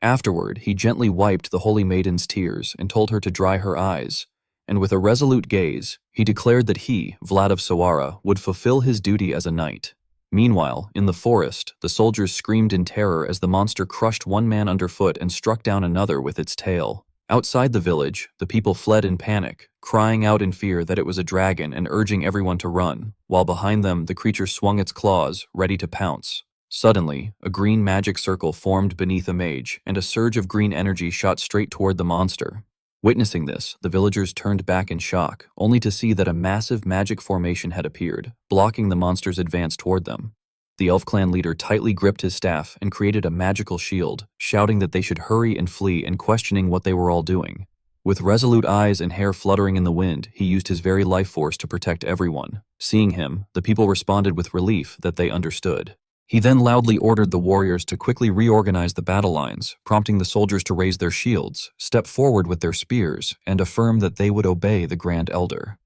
Afterward, he gently wiped the holy maiden's tears and told her to dry her eyes, and with a resolute gaze, he declared that he, Vlad of Sawara, would fulfill his duty as a knight. Meanwhile, in the forest, the soldiers screamed in terror as the monster crushed one man underfoot and struck down another with its tail. Outside the village, the people fled in panic, crying out in fear that it was a dragon and urging everyone to run, while behind them the creature swung its claws, ready to pounce. Suddenly, a green magic circle formed beneath a mage, and a surge of green energy shot straight toward the monster. Witnessing this, the villagers turned back in shock, only to see that a massive magic formation had appeared, blocking the monster's advance toward them. The elf clan leader tightly gripped his staff and created a magical shield, shouting that they should hurry and flee and questioning what they were all doing. With resolute eyes and hair fluttering in the wind, he used his very life force to protect everyone. Seeing him, the people responded with relief that they understood. He then loudly ordered the warriors to quickly reorganize the battle lines, prompting the soldiers to raise their shields, step forward with their spears, and affirm that they would obey the Grand Elder.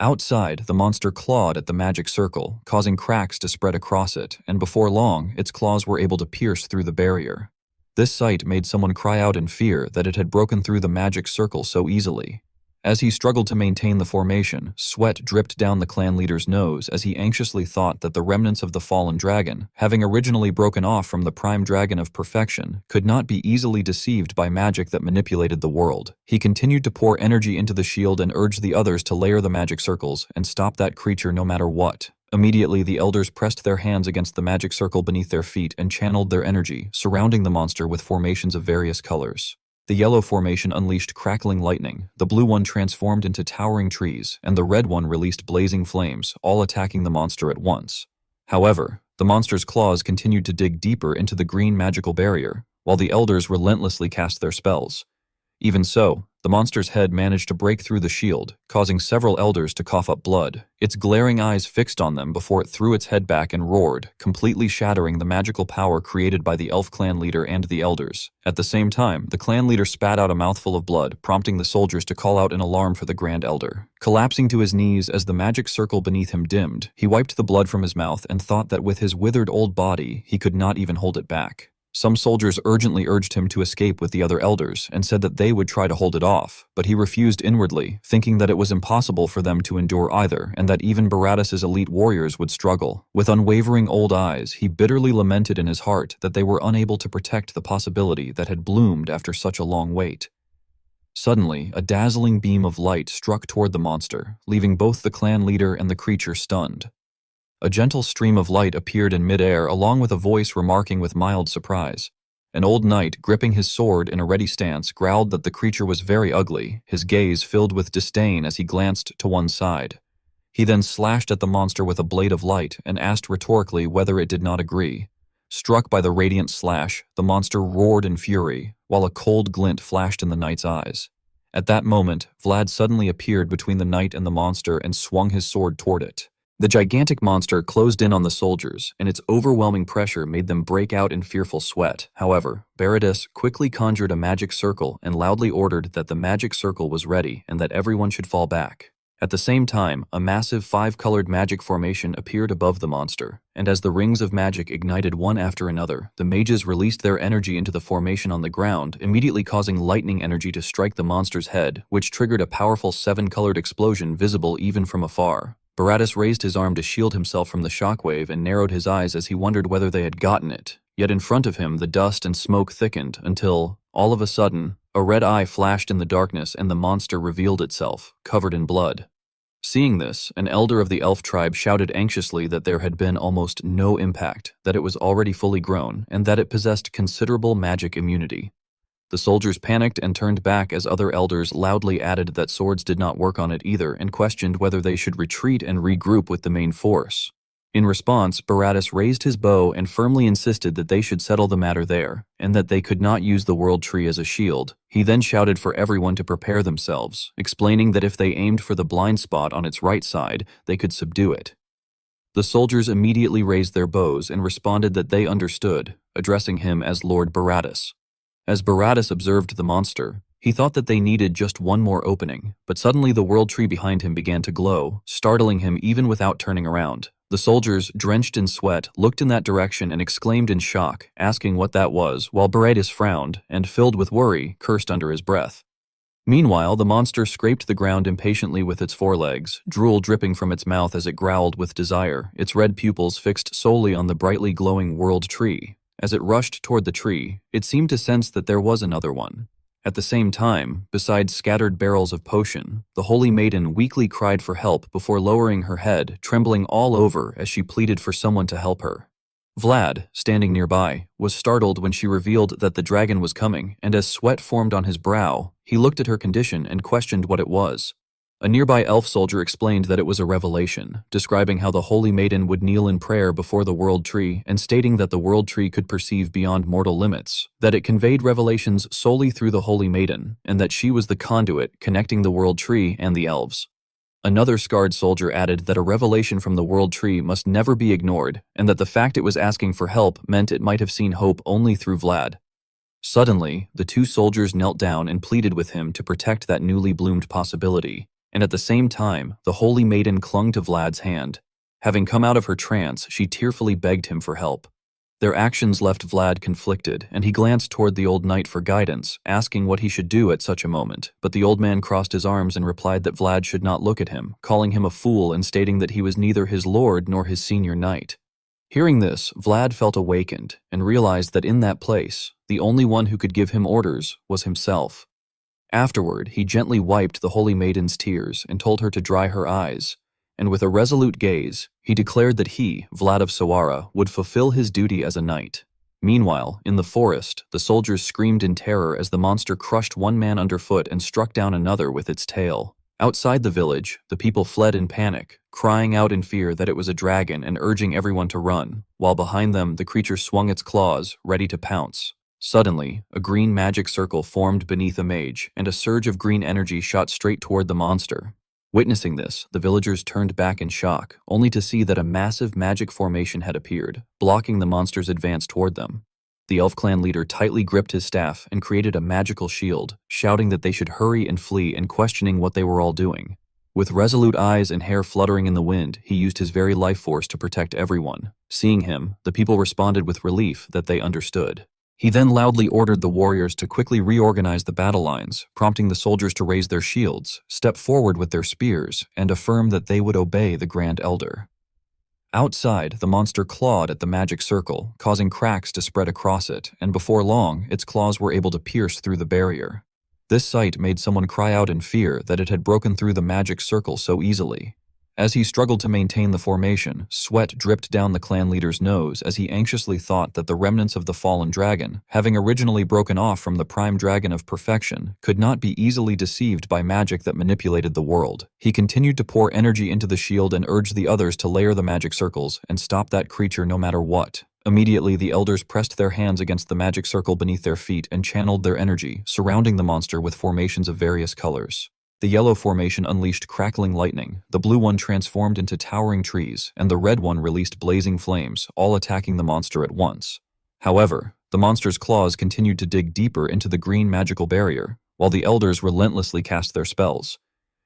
Outside, the monster clawed at the magic circle, causing cracks to spread across it, and before long, its claws were able to pierce through the barrier. This sight made someone cry out in fear that it had broken through the magic circle so easily. As he struggled to maintain the formation, sweat dripped down the clan leader's nose as he anxiously thought that the remnants of the fallen dragon, having originally broken off from the prime dragon of perfection, could not be easily deceived by magic that manipulated the world. He continued to pour energy into the shield and urged the others to layer the magic circles and stop that creature no matter what. Immediately, the elders pressed their hands against the magic circle beneath their feet and channeled their energy, surrounding the monster with formations of various colors. The yellow formation unleashed crackling lightning, the blue one transformed into towering trees, and the red one released blazing flames, all attacking the monster at once. However, the monster's claws continued to dig deeper into the green magical barrier, while the elders relentlessly cast their spells. Even so, the monster's head managed to break through the shield, causing several elders to cough up blood, its glaring eyes fixed on them before it threw its head back and roared, completely shattering the magical power created by the elf clan leader and the elders. At the same time, the clan leader spat out a mouthful of blood, prompting the soldiers to call out in alarm for the Grand Elder. Collapsing to his knees as the magic circle beneath him dimmed, he wiped the blood from his mouth and thought that with his withered old body, he could not even hold it back. Some soldiers urgently urged him to escape with the other elders and said that they would try to hold it off, but he refused inwardly, thinking that it was impossible for them to endure either and that even Baratus's elite warriors would struggle. With unwavering old eyes, he bitterly lamented in his heart that they were unable to protect the possibility that had bloomed after such a long wait. Suddenly, a dazzling beam of light struck toward the monster, leaving both the clan leader and the creature stunned. A gentle stream of light appeared in midair along with a voice remarking with mild surprise. An old knight, gripping his sword in a ready stance, growled that the creature was very ugly, his gaze filled with disdain as he glanced to one side. He then slashed at the monster with a blade of light and asked rhetorically whether it did not agree. Struck by the radiant slash, the monster roared in fury, while a cold glint flashed in the knight's eyes. At that moment, Vlad suddenly appeared between the knight and the monster and swung his sword toward it. The gigantic monster closed in on the soldiers, and its overwhelming pressure made them break out in fearful sweat. However, Baradis quickly conjured a magic circle and loudly ordered that the magic circle was ready and that everyone should fall back. At the same time, a massive 5-colored magic formation appeared above the monster, and as the rings of magic ignited one after another, the mages released their energy into the formation on the ground, immediately causing lightning energy to strike the monster's head, which triggered a powerful 7-colored explosion visible even from afar. Baradis raised his arm to shield himself from the shockwave and narrowed his eyes as he wondered whether they had gotten it. Yet in front of him, the dust and smoke thickened until, all of a sudden, a red eye flashed in the darkness and the monster revealed itself, covered in blood. Seeing this, an elder of the elf tribe shouted anxiously that there had been almost no impact, that it was already fully grown, and that it possessed considerable magic immunity. The soldiers panicked and turned back as other elders loudly added that swords did not work on it either and questioned whether they should retreat and regroup with the main force. In response, Baradis raised his bow and firmly insisted that they should settle the matter there, and that they could not use the world tree as a shield. He then shouted for everyone to prepare themselves, explaining that if they aimed for the blind spot on its right side, they could subdue it. The soldiers immediately raised their bows and responded that they understood, addressing him as Lord Baradis. As Baradis observed the monster, he thought that they needed just one more opening, but suddenly the world tree behind him began to glow, startling him even without turning around. The soldiers, drenched in sweat, looked in that direction and exclaimed in shock, asking what that was, while Baradis frowned and, filled with worry, cursed under his breath. Meanwhile, the monster scraped the ground impatiently with its forelegs, drool dripping from its mouth as it growled with desire, its red pupils fixed solely on the brightly glowing world tree. As it rushed toward the tree, it seemed to sense that there was another one. At the same time, beside scattered barrels of potion, the holy maiden weakly cried for help before lowering her head, trembling all over as she pleaded for someone to help her. Vlad, standing nearby, was startled when she revealed that the dragon was coming, and as sweat formed on his brow, he looked at her condition and questioned what it was. A nearby elf soldier explained that it was a revelation, describing how the holy maiden would kneel in prayer before the world tree and stating that the world tree could perceive beyond mortal limits, that it conveyed revelations solely through the holy maiden, and that she was the conduit connecting the world tree and the elves. Another scarred soldier added that a revelation from the world tree must never be ignored, and that the fact it was asking for help meant it might have seen hope only through Vlad. Suddenly, the two soldiers knelt down and pleaded with him to protect that newly bloomed possibility. And at the same time, the holy maiden clung to Vlad's hand. Having come out of her trance, she tearfully begged him for help. Their actions left Vlad conflicted, and he glanced toward the old knight for guidance, asking what he should do at such a moment. But the old man crossed his arms and replied that Vlad should not look at him, calling him a fool and stating that he was neither his lord nor his senior knight. Hearing this, Vlad felt awakened and realized that in that place, the only one who could give him orders was himself. Afterward, he gently wiped the holy maiden's tears and told her to dry her eyes, and with a resolute gaze, he declared that he, Vlad of Sawara, would fulfill his duty as a knight. Meanwhile, in the forest, the soldiers screamed in terror as the monster crushed one man underfoot and struck down another with its tail. Outside the village, the people fled in panic, crying out in fear that it was a dragon and urging everyone to run, while behind them the creature swung its claws, ready to pounce. Suddenly, a green magic circle formed beneath a mage, and a surge of green energy shot straight toward the monster. Witnessing this, the villagers turned back in shock, only to see that a massive magic formation had appeared, blocking the monster's advance toward them. The elf clan leader tightly gripped his staff and created a magical shield, shouting that they should hurry and flee and questioning what they were all doing. With resolute eyes and hair fluttering in the wind, he used his very life force to protect everyone. Seeing him, the people responded with relief that they understood. He then loudly ordered the warriors to quickly reorganize the battle lines, prompting the soldiers to raise their shields, step forward with their spears, and affirm that they would obey the Grand Elder. Outside, the monster clawed at the magic circle, causing cracks to spread across it, and before long, its claws were able to pierce through the barrier. This sight made someone cry out in fear that it had broken through the magic circle so easily. As he struggled to maintain the formation, sweat dripped down the clan leader's nose as he anxiously thought that the remnants of the fallen dragon, having originally broken off from the prime dragon of perfection, could not be easily deceived by magic that manipulated the world. He continued to pour energy into the shield and urged the others to layer the magic circles and stop that creature no matter what. Immediately, the elders pressed their hands against the magic circle beneath their feet and channeled their energy, surrounding the monster with formations of various colors. The yellow formation unleashed crackling lightning, the blue one transformed into towering trees, and the red one released blazing flames, all attacking the monster at once. However, the monster's claws continued to dig deeper into the green magical barrier, while the elders relentlessly cast their spells.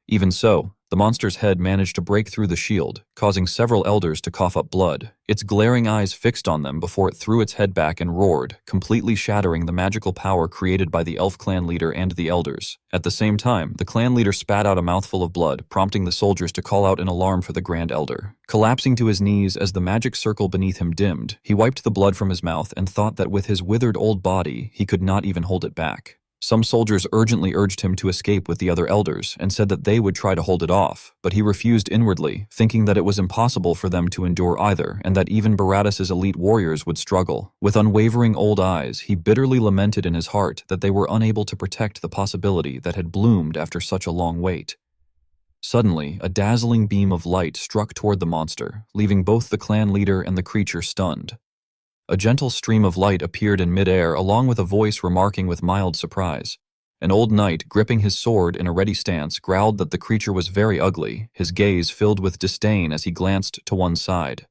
Even so, the monster's head managed to break through the shield, causing several elders to cough up blood, its glaring eyes fixed on them before it threw its head back and roared, completely shattering the magical power created by the elf clan leader and the elders. At the same time, the clan leader spat out a mouthful of blood, prompting the soldiers to call out in alarm for the Grand Elder. Collapsing to his knees as the magic circle beneath him dimmed, he wiped the blood from his mouth and thought that with his withered old body, he could not even hold it back. Some soldiers urgently urged him to escape with the other elders and said that they would try to hold it off, but he refused inwardly, thinking that it was impossible for them to endure either and that even Baratus's elite warriors would struggle. With unwavering old eyes, he bitterly lamented in his heart that they were unable to protect the possibility that had bloomed after such a long wait. Suddenly, a dazzling beam of light struck toward the monster, leaving both the clan leader and the creature stunned. A gentle stream of light appeared in midair along with a voice remarking with mild surprise. An old knight, gripping his sword in a ready stance, growled that the creature was very ugly, his gaze filled with disdain as he glanced to one side.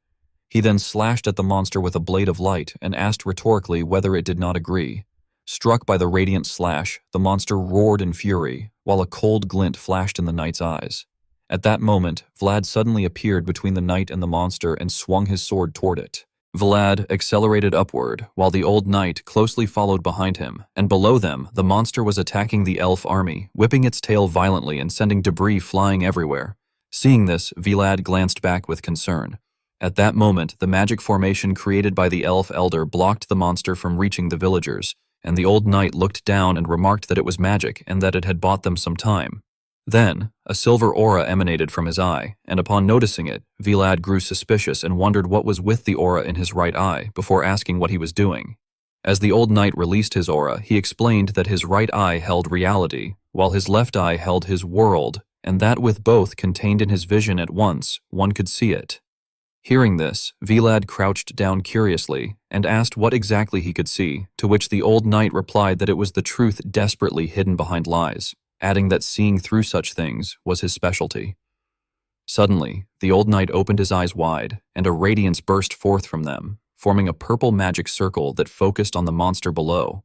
He then slashed at the monster with a blade of light and asked rhetorically whether it did not agree. Struck by the radiant slash, the monster roared in fury, while a cold glint flashed in the knight's eyes. At that moment, Vlad suddenly appeared between the knight and the monster and swung his sword toward it. Vlad accelerated upward, while the old knight closely followed behind him, and below them, the monster was attacking the elf army, whipping its tail violently and sending debris flying everywhere. Seeing this, Vlad glanced back with concern. At that moment, the magic formation created by the elf elder blocked the monster from reaching the villagers, and the old knight looked down and remarked that it was magic and that it had bought them some time. Then, a silver aura emanated from his eye, and upon noticing it, Vlad grew suspicious and wondered what was with the aura in his right eye before asking what he was doing. As the old knight released his aura, he explained that his right eye held reality, while his left eye held his world, and that with both contained in his vision at once, one could see it. Hearing this, Vlad crouched down curiously and asked what exactly he could see, to which the old knight replied that it was the truth desperately hidden behind lies, adding that seeing through such things was his specialty. Suddenly, the old knight opened his eyes wide, and a radiance burst forth from them, forming a purple magic circle that focused on the monster below.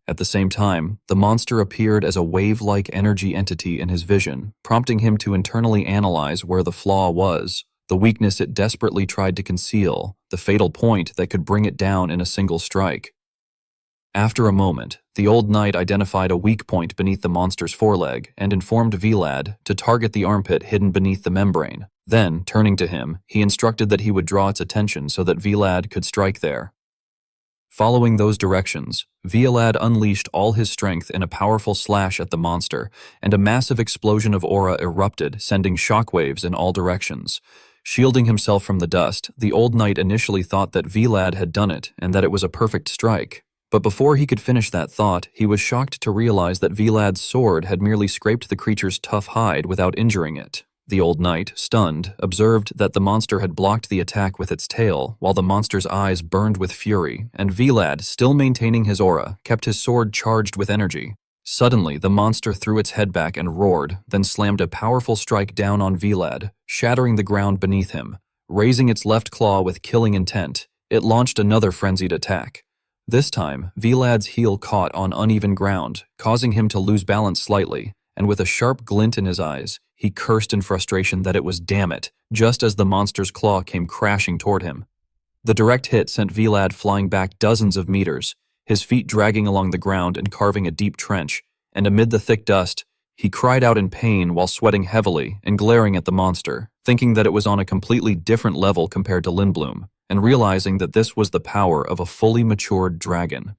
At the same time, the monster appeared as a wave-like energy entity in his vision, prompting him to internally analyze where the flaw was, the weakness it desperately tried to conceal, the fatal point that could bring it down in a single strike. After a moment, the old knight identified a weak point beneath the monster's foreleg and informed Vlad to target the armpit hidden beneath the membrane. Then, turning to him, he instructed that he would draw its attention so that Vlad could strike there. Following those directions, Vlad unleashed all his strength in a powerful slash at the monster, and a massive explosion of aura erupted, sending shockwaves in all directions. Shielding himself from the dust, the old knight initially thought that Vlad had done it and that it was a perfect strike. But before he could finish that thought, he was shocked to realize that Vlad's sword had merely scraped the creature's tough hide without injuring it. The old knight, stunned, observed that the monster had blocked the attack with its tail, while the monster's eyes burned with fury, and Vlad, still maintaining his aura, kept his sword charged with energy. Suddenly, the monster threw its head back and roared, then slammed a powerful strike down on Vlad, shattering the ground beneath him. Raising its left claw with killing intent, it launched another frenzied attack. This time, Vlad's heel caught on uneven ground, causing him to lose balance slightly, and with a sharp glint in his eyes, he cursed in frustration that it was damn it, just as the monster's claw came crashing toward him. The direct hit sent Vlad flying back dozens of meters, his feet dragging along the ground and carving a deep trench, and amid the thick dust, he cried out in pain while sweating heavily and glaring at the monster, thinking that it was on a completely different level compared to Lindblom, and realizing that this was the power of a fully matured dragon.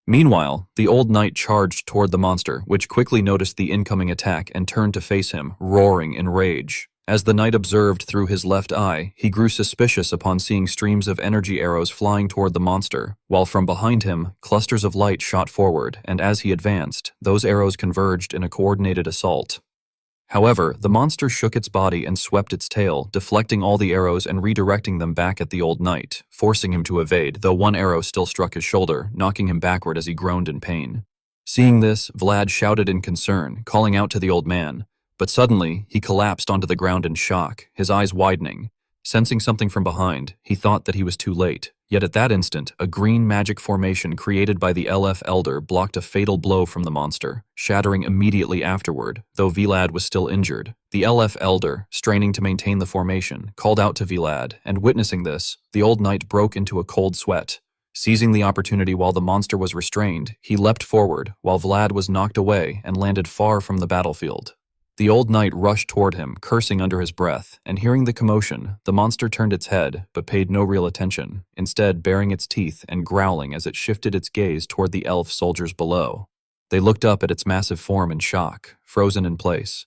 Meanwhile, the old knight charged toward the monster, which quickly noticed the incoming attack and turned to face him, roaring in rage. As the knight observed through his left eye, he grew suspicious upon seeing streams of energy arrows flying toward the monster, while from behind him, clusters of light shot forward, and as he advanced, those arrows converged in a coordinated assault. However, the monster shook its body and swept its tail, deflecting all the arrows and redirecting them back at the old knight, forcing him to evade, though one arrow still struck his shoulder, knocking him backward as he groaned in pain. Seeing this, Vlad shouted in concern, calling out to the old man. But suddenly, he collapsed onto the ground in shock, his eyes widening. Sensing something from behind, he thought that he was too late. Yet at that instant, a green magic formation created by the LF Elder blocked a fatal blow from the monster, shattering immediately afterward, though Vlad was still injured. The LF Elder, straining to maintain the formation, called out to Vlad, and witnessing this, the old knight broke into a cold sweat. Seizing the opportunity while the monster was restrained, he leapt forward, while Vlad was knocked away and landed far from the battlefield. The old knight rushed toward him, cursing under his breath, and hearing the commotion, the monster turned its head, but paid no real attention, instead baring its teeth and growling as it shifted its gaze toward the elf soldiers below. They looked up at its massive form in shock, frozen in place.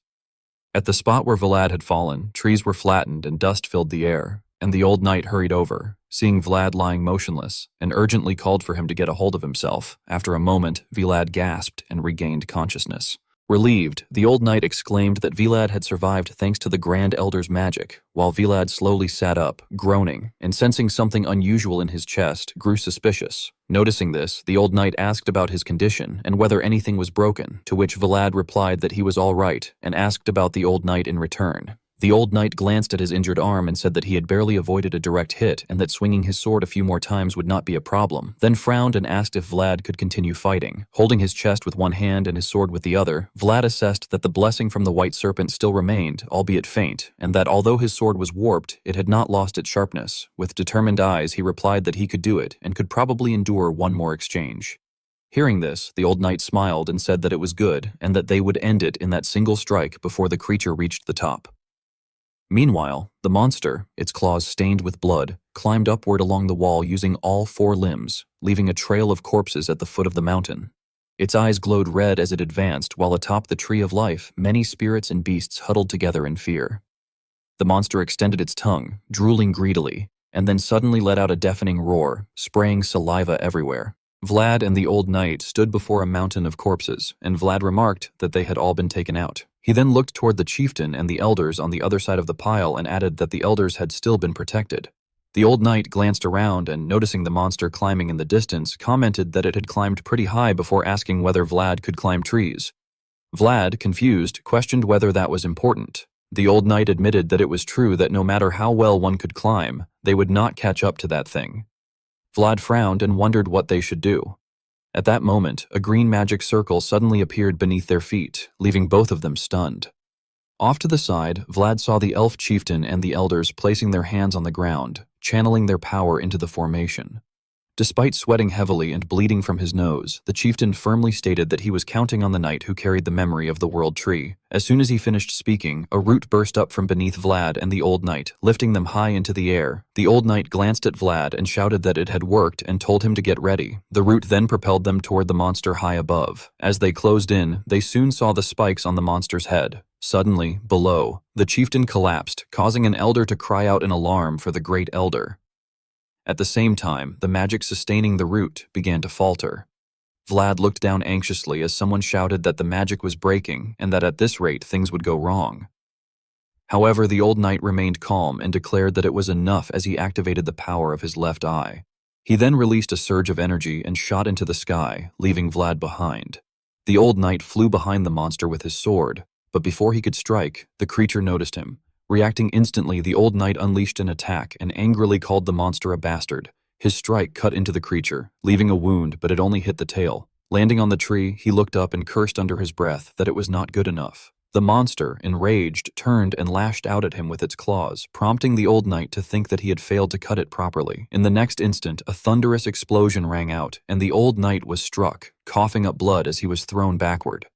At the spot where Vlad had fallen, trees were flattened and dust filled the air, and the old knight hurried over, seeing Vlad lying motionless, and urgently called for him to get a hold of himself. After a moment, Vlad gasped and regained consciousness. Relieved, the old knight exclaimed that Vlad had survived thanks to the Grand Elder's magic, while Vlad slowly sat up, groaning, and sensing something unusual in his chest, grew suspicious. Noticing this, the old knight asked about his condition and whether anything was broken, to which Vlad replied that he was all right, and asked about the old knight in return. The old knight glanced at his injured arm and said that he had barely avoided a direct hit and that swinging his sword a few more times would not be a problem, then frowned and asked if Vlad could continue fighting. Holding his chest with one hand and his sword with the other, Vlad assessed that the blessing from the white serpent still remained, albeit faint, and that although his sword was warped, it had not lost its sharpness. With determined eyes, he replied that he could do it and could probably endure one more exchange. Hearing this, the old knight smiled and said that it was good and that they would end it in that single strike before the creature reached the top. Meanwhile, the monster, its claws stained with blood, climbed upward along the wall using all 4 limbs, leaving a trail of corpses at the foot of the mountain. Its eyes glowed red as it advanced, while atop the tree of life, many spirits and beasts huddled together in fear. The monster extended its tongue, drooling greedily, and then suddenly let out a deafening roar, spraying saliva everywhere. Vlad and the old knight stood before a mountain of corpses, and Vlad remarked that they had all been taken out. He then looked toward the chieftain and the elders on the other side of the pile and added that the elders had still been protected. The old knight glanced around and, noticing the monster climbing in the distance, commented that it had climbed pretty high before asking whether Vlad could climb trees. Vlad, confused, questioned whether that was important. The old knight admitted that it was true that no matter how well one could climb, they would not catch up to that thing. Vlad frowned and wondered what they should do. At that moment, a green magic circle suddenly appeared beneath their feet, leaving both of them stunned. Off to the side, Vlad saw the elf chieftain and the elders placing their hands on the ground, channeling their power into the formation. Despite sweating heavily and bleeding from his nose, the chieftain firmly stated that he was counting on the knight who carried the memory of the world tree. As soon as he finished speaking, a root burst up from beneath Vlad and the old knight, lifting them high into the air. The old knight glanced at Vlad and shouted that it had worked and told him to get ready. The root then propelled them toward the monster high above. As they closed in, they soon saw the spikes on the monster's head. Suddenly, below, the chieftain collapsed, causing an elder to cry out in alarm for the great elder. At the same time, the magic sustaining the root began to falter. Vlad looked down anxiously as someone shouted that the magic was breaking and that at this rate things would go wrong. However, the old knight remained calm and declared that it was enough as he activated the power of his left eye. He then released a surge of energy and shot into the sky, leaving Vlad behind. The old knight flew behind the monster with his sword, but before he could strike, the creature noticed him. Reacting instantly, the old knight unleashed an attack and angrily called the monster a bastard. His strike cut into the creature, leaving a wound, but it only hit the tail. Landing on the tree, he looked up and cursed under his breath that it was not good enough. The monster, enraged, turned and lashed out at him with its claws, prompting the old knight to think that he had failed to cut it properly. In the next instant, a thunderous explosion rang out, and the old knight was struck, coughing up blood as he was thrown backward.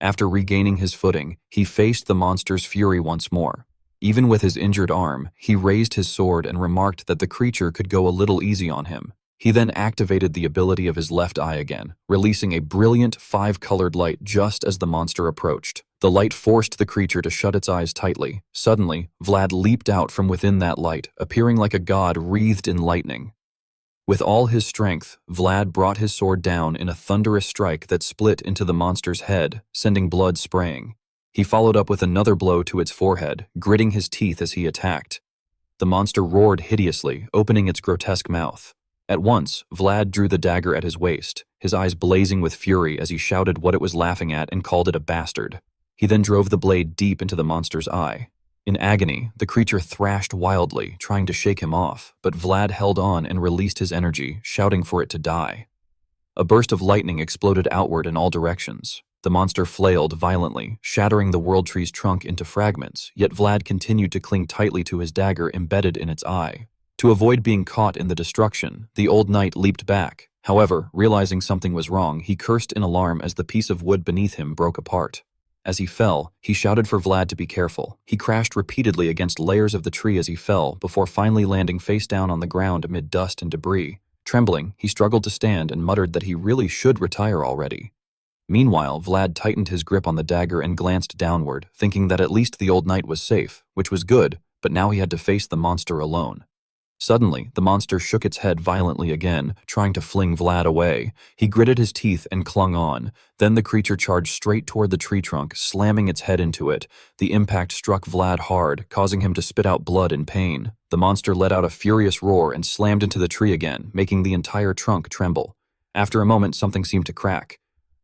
After regaining his footing, he faced the monster's fury once more. Even with his injured arm, he raised his sword and remarked that the creature could go a little easy on him. He then activated the ability of his left eye again, releasing a brilliant 5-colored light just as the monster approached. The light forced the creature to shut its eyes tightly. Suddenly, Vlad leaped out from within that light, appearing like a god wreathed in lightning. With all his strength, Vlad brought his sword down in a thunderous strike that split into the monster's head, sending blood spraying. He followed up with another blow to its forehead, gritting his teeth as he attacked. The monster roared hideously, opening its grotesque mouth. At once, Vlad drew the dagger at his waist, his eyes blazing with fury as he shouted what it was laughing at and called it a bastard. He then drove the blade deep into the monster's eye. In agony, the creature thrashed wildly, trying to shake him off, but Vlad held on and released his energy, shouting for it to die. A burst of lightning exploded outward in all directions. The monster flailed violently, shattering the world tree's trunk into fragments, yet Vlad continued to cling tightly to his dagger embedded in its eye. To avoid being caught in the destruction, the old knight leaped back. However, realizing something was wrong, he cursed in alarm as the piece of wood beneath him broke apart. As he fell, he shouted for Vlad to be careful. He crashed repeatedly against layers of the tree as he fell, before finally landing face down on the ground amid dust and debris. Trembling, he struggled to stand and muttered that he really should retire already. Meanwhile, Vlad tightened his grip on the dagger and glanced downward, thinking that at least the old knight was safe, which was good, but now he had to face the monster alone. Suddenly, the monster shook its head violently again, trying to fling Vlad away. He gritted his teeth and clung on. Then the creature charged straight toward the tree trunk, slamming its head into it. The impact struck Vlad hard, causing him to spit out blood in pain. The monster let out a furious roar and slammed into the tree again, making the entire trunk tremble. After a moment, something seemed to crack.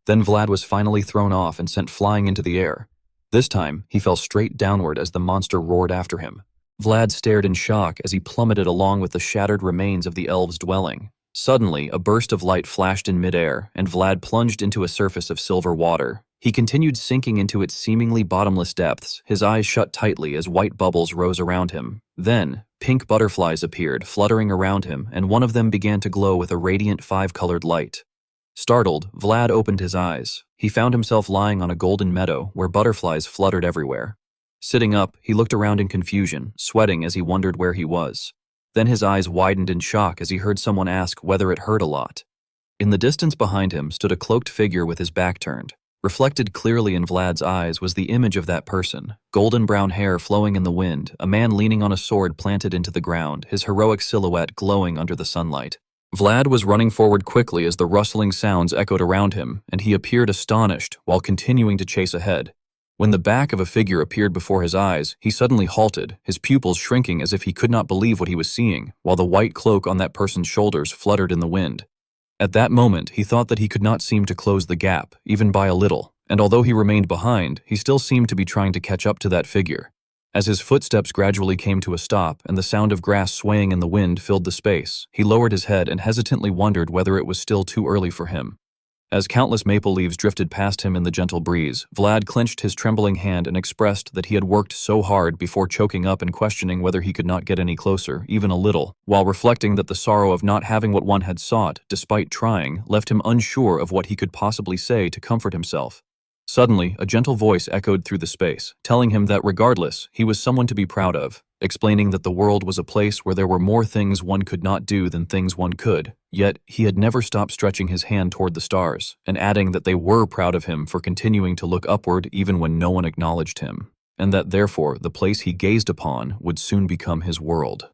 Then Vlad was finally thrown off and sent flying into the air. This time, he fell straight downward as the monster roared after him. Vlad stared in shock as he plummeted along with the shattered remains of the elves' dwelling. Suddenly, a burst of light flashed in midair, and Vlad plunged into a surface of silver water. He continued sinking into its seemingly bottomless depths, his eyes shut tightly as white bubbles rose around him. Then, pink butterflies appeared, fluttering around him, and one of them began to glow with a radiant five-colored light. Startled, Vlad opened his eyes. He found himself lying on a golden meadow where butterflies fluttered everywhere. Sitting up, he looked around in confusion, sweating as he wondered where he was. Then his eyes widened in shock as he heard someone ask whether it hurt a lot. In the distance behind him stood a cloaked figure with his back turned. Reflected clearly in Vlad's eyes was the image of that person, golden brown hair flowing in the wind, a man leaning on a sword planted into the ground, his heroic silhouette glowing under the sunlight. Vlad was running forward quickly as the rustling sounds echoed around him, and he appeared astonished while continuing to chase ahead. When the back of a figure appeared before his eyes, he suddenly halted, his pupils shrinking as if he could not believe what he was seeing, while the white cloak on that person's shoulders fluttered in the wind. At that moment, he thought that he could not seem to close the gap, even by a little, and although he remained behind, he still seemed to be trying to catch up to that figure. As his footsteps gradually came to a stop and the sound of grass swaying in the wind filled the space, he lowered his head and hesitantly wondered whether it was still too early for him. As countless maple leaves drifted past him in the gentle breeze, Vlad clenched his trembling hand and expressed that he had worked so hard before choking up and questioning whether he could not get any closer, even a little, while reflecting that the sorrow of not having what one had sought, despite trying, left him unsure of what he could possibly say to comfort himself. Suddenly, a gentle voice echoed through the space, telling him that regardless, he was someone to be proud of, explaining that the world was a place where there were more things one could not do than things one could. Yet, he had never stopped stretching his hand toward the stars, and adding that they were proud of him for continuing to look upward even when no one acknowledged him, and that therefore the place he gazed upon would soon become his world.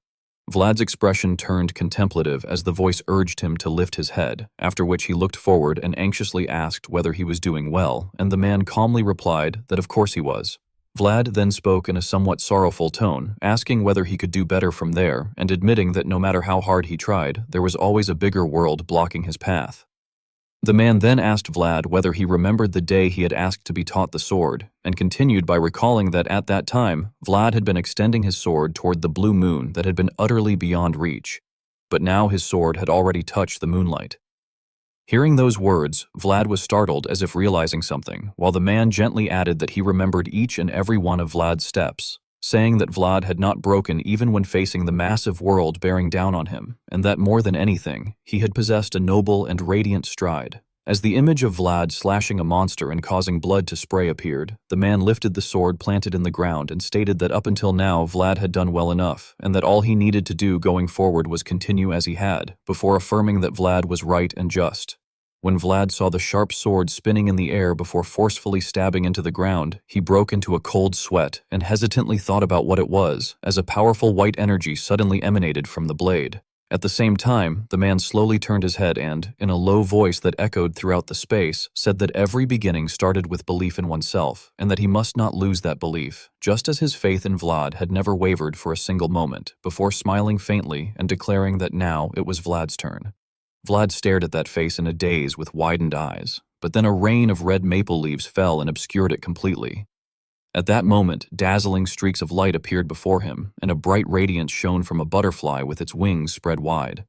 Vlad's expression turned contemplative as the voice urged him to lift his head, after which he looked forward and anxiously asked whether he was doing well, and the man calmly replied that of course he was. Vlad then spoke in a somewhat sorrowful tone, asking whether he could do better from there, and admitting that no matter how hard he tried, there was always a bigger world blocking his path. The man then asked Vlad whether he remembered the day he had asked to be taught the sword, and continued by recalling that at that time, Vlad had been extending his sword toward the blue moon that had been utterly beyond reach, but now his sword had already touched the moonlight. Hearing those words, Vlad was startled as if realizing something, while the man gently added that he remembered each and every one of Vlad's steps, saying that Vlad had not broken even when facing the massive world bearing down on him, and that more than anything, he had possessed a noble and radiant stride. As the image of Vlad slashing a monster and causing blood to spray appeared, the man lifted the sword planted in the ground and stated that up until now Vlad had done well enough, and that all he needed to do going forward was continue as he had, before affirming that Vlad was right and just. When Vlad saw the sharp sword spinning in the air before forcefully stabbing into the ground, he broke into a cold sweat and hesitantly thought about what it was, as a powerful white energy suddenly emanated from the blade. At the same time, the man slowly turned his head and, in a low voice that echoed throughout the space, said that every beginning started with belief in oneself, and that he must not lose that belief, just as his faith in Vlad had never wavered for a single moment, before smiling faintly and declaring that now it was Vlad's turn. Vlad stared at that face in a daze with widened eyes, but then a rain of red maple leaves fell and obscured it completely. At that moment, dazzling streaks of light appeared before him, and a bright radiance shone from a butterfly with its wings spread wide.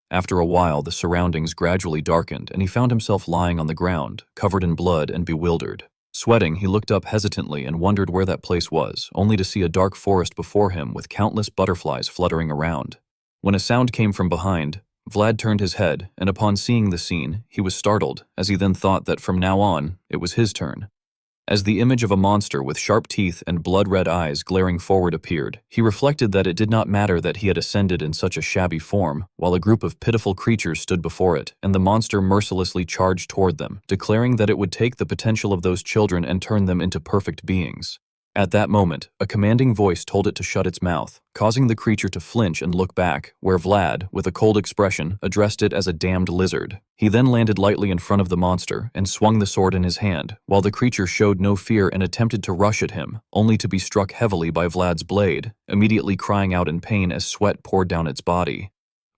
After a while, the surroundings gradually darkened, and he found himself lying on the ground, covered in blood and bewildered. Sweating, he looked up hesitantly and wondered where that place was, only to see a dark forest before him with countless butterflies fluttering around. When a sound came from behind, Vlad turned his head, and upon seeing the scene, he was startled, as he then thought that from now on, it was his turn. As the image of a monster with sharp teeth and blood-red eyes glaring forward appeared, he reflected that it did not matter that he had ascended in such a shabby form, while a group of pitiful creatures stood before it, and the monster mercilessly charged toward them, declaring that it would take the potential of those children and turn them into perfect beings. At that moment, a commanding voice told it to shut its mouth, causing the creature to flinch and look back, where Vlad, with a cold expression, addressed it as a damned lizard. He then landed lightly in front of the monster and swung the sword in his hand, while the creature showed no fear and attempted to rush at him, only to be struck heavily by Vlad's blade, immediately crying out in pain as sweat poured down its body.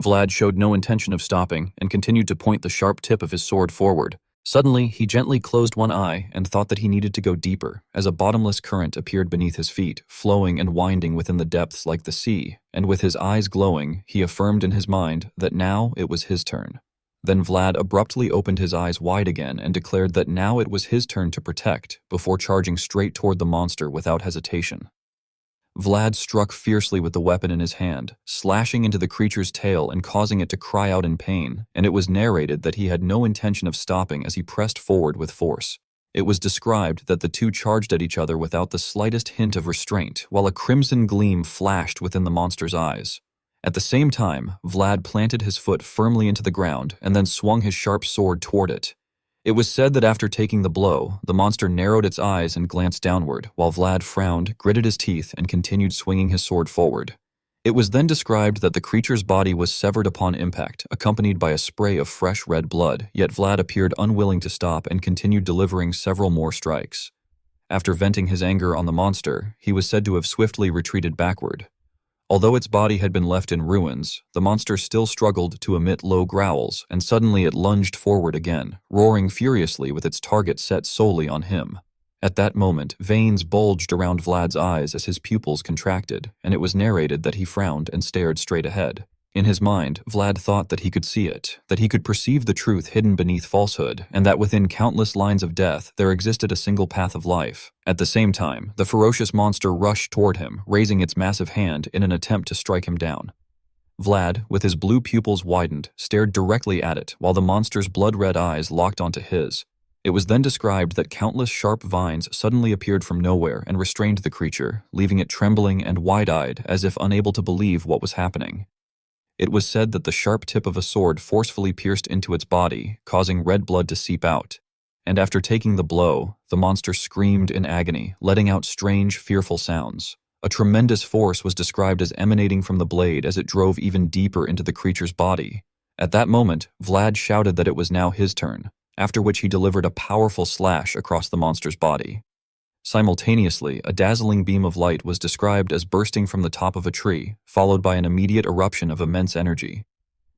Vlad showed no intention of stopping and continued to point the sharp tip of his sword forward. Suddenly, he gently closed one eye and thought that he needed to go deeper, as a bottomless current appeared beneath his feet, flowing and winding within the depths like the sea, and with his eyes glowing, he affirmed in his mind that now it was his turn. Then Vlad abruptly opened his eyes wide again and declared that now it was his turn to protect, before charging straight toward the monster without hesitation. Vlad struck fiercely with the weapon in his hand, slashing into the creature's tail and causing it to cry out in pain, and it was narrated that he had no intention of stopping as he pressed forward with force. It was described that the two charged at each other without the slightest hint of restraint, while a crimson gleam flashed within the monster's eyes. At the same time, Vlad planted his foot firmly into the ground and then swung his sharp sword toward it. It was said that after taking the blow, the monster narrowed its eyes and glanced downward, while Vlad frowned, gritted his teeth, and continued swinging his sword forward. It was then described that the creature's body was severed upon impact, accompanied by a spray of fresh red blood, yet Vlad appeared unwilling to stop and continued delivering several more strikes. After venting his anger on the monster, he was said to have swiftly retreated backward. Although its body had been left in ruins, the monster still struggled to emit low growls, and suddenly it lunged forward again, roaring furiously with its target set solely on him. At that moment, veins bulged around Vlad's eyes as his pupils contracted, and it was narrated that he frowned and stared straight ahead. In his mind, Vlad thought that he could see it, that he could perceive the truth hidden beneath falsehood, and that within countless lines of death there existed a single path of life. At the same time, the ferocious monster rushed toward him, raising its massive hand in an attempt to strike him down. Vlad, with his blue pupils widened, stared directly at it, while the monster's blood-red eyes locked onto his. It was then described that countless sharp vines suddenly appeared from nowhere and restrained the creature, leaving it trembling and wide-eyed as if unable to believe what was happening. It was said that the sharp tip of a sword forcefully pierced into its body, causing red blood to seep out. And after taking the blow, the monster screamed in agony, letting out strange, fearful sounds. A tremendous force was described as emanating from the blade as it drove even deeper into the creature's body. At that moment, Vlad shouted that it was now his turn, after which he delivered a powerful slash across the monster's body. Simultaneously, a dazzling beam of light was described as bursting from the top of a tree, followed by an immediate eruption of immense energy.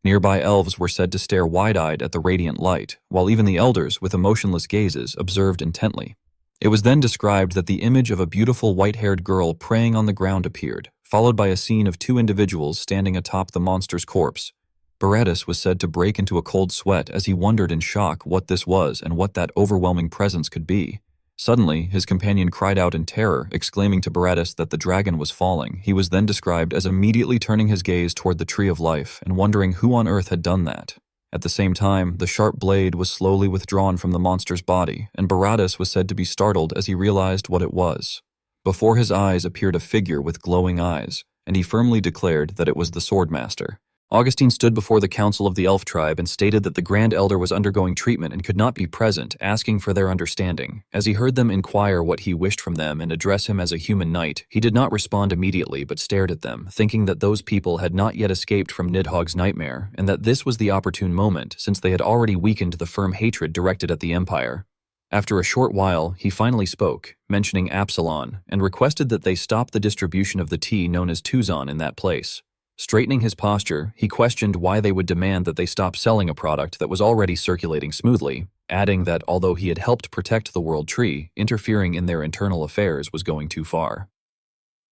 Nearby elves were said to stare wide-eyed at the radiant light, while even the elders, with emotionless gazes, observed intently. It was then described that the image of a beautiful white-haired girl praying on the ground appeared, followed by a scene of two individuals standing atop the monster's corpse. Berettis was said to break into a cold sweat as he wondered in shock what this was and what that overwhelming presence could be. Suddenly, his companion cried out in terror, exclaiming to Berettis that the dragon was falling. He was then described as immediately turning his gaze toward the Tree of Life and wondering who on earth had done that. At the same time, the sharp blade was slowly withdrawn from the monster's body, and Berettis was said to be startled as he realized what it was. Before his eyes appeared a figure with glowing eyes, and he firmly declared that it was the Swordmaster. Augustine stood before the council of the elf tribe and stated that the Grand Elder was undergoing treatment and could not be present, asking for their understanding. As he heard them inquire what he wished from them and address him as a human knight, he did not respond immediately but stared at them, thinking that those people had not yet escaped from Nidhogg's nightmare, and that this was the opportune moment since they had already weakened the firm hatred directed at the Empire. After a short while, he finally spoke, mentioning Absalon, and requested that they stop the distribution of the tea known as Tuzon in that place. Straightening his posture, he questioned why they would demand that they stop selling a product that was already circulating smoothly, adding that although he had helped protect the world tree, interfering in their internal affairs was going too far.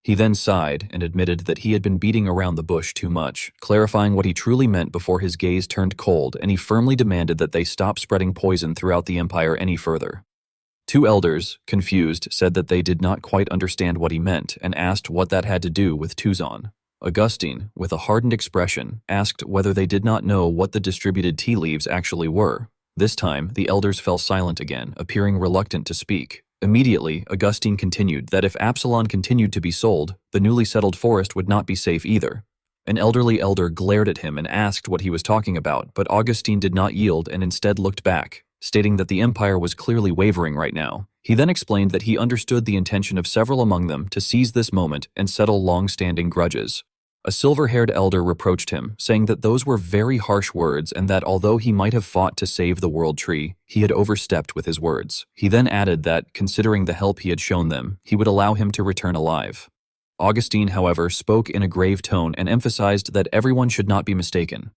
He then sighed and admitted that he had been beating around the bush too much, clarifying what he truly meant before his gaze turned cold, and he firmly demanded that they stop spreading poison throughout the Empire any further. Two elders, confused, said that they did not quite understand what he meant and asked what that had to do with Tuzon. Augustine, with a hardened expression, asked whether they did not know what the distributed tea leaves actually were. This time, the elders fell silent again, appearing reluctant to speak. Immediately, Augustine continued that if Absalon continued to be sold, the newly settled forest would not be safe either. An elderly elder glared at him and asked what he was talking about, but Augustine did not yield and instead looked back, stating that the Empire was clearly wavering right now. He then explained that he understood the intention of several among them to seize this moment and settle long-standing grudges. A silver-haired elder reproached him, saying that those were very harsh words and that although he might have fought to save the world tree, he had overstepped with his words. He then added that, considering the help he had shown them, he would allow him to return alive. Augustine, however, spoke in a grave tone and emphasized that everyone should not be mistaken.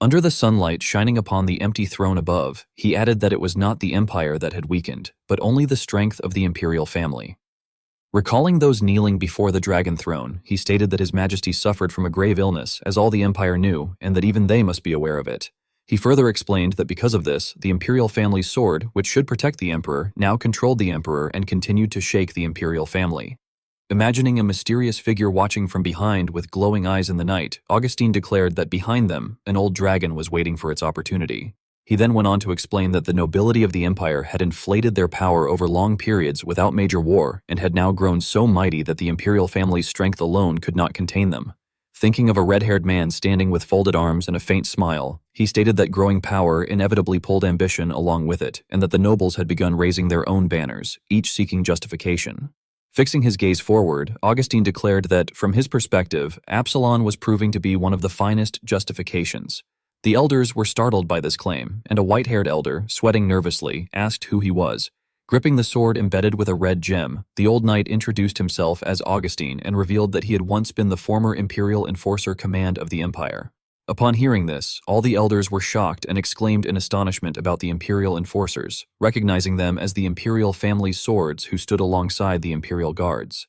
Under the sunlight shining upon the empty throne above, he added that it was not the Empire that had weakened, but only the strength of the imperial family. Recalling those kneeling before the dragon throne, he stated that His Majesty suffered from a grave illness, as all the Empire knew, and that even they must be aware of it. He further explained that because of this, the imperial family's sword, which should protect the emperor, now controlled the emperor and continued to shake the imperial family. Imagining a mysterious figure watching from behind with glowing eyes in the night, Augustine declared that behind them, an old dragon was waiting for its opportunity. He then went on to explain that the nobility of the empire had inflated their power over long periods without major war and had now grown so mighty that the imperial family's strength alone could not contain them. Thinking of a red-haired man standing with folded arms and a faint smile, he stated that growing power inevitably pulled ambition along with it, and that the nobles had begun raising their own banners, each seeking justification. Fixing his gaze forward, Augustine declared that, from his perspective, Absalon was proving to be one of the finest justifications. The elders were startled by this claim, and a white-haired elder, sweating nervously, asked who he was. Gripping the sword embedded with a red gem, the old knight introduced himself as Augustine and revealed that he had once been the former imperial enforcer command of the empire. Upon hearing this, all the elders were shocked and exclaimed in astonishment about the imperial enforcers, recognizing them as the imperial family's swords who stood alongside the imperial guards.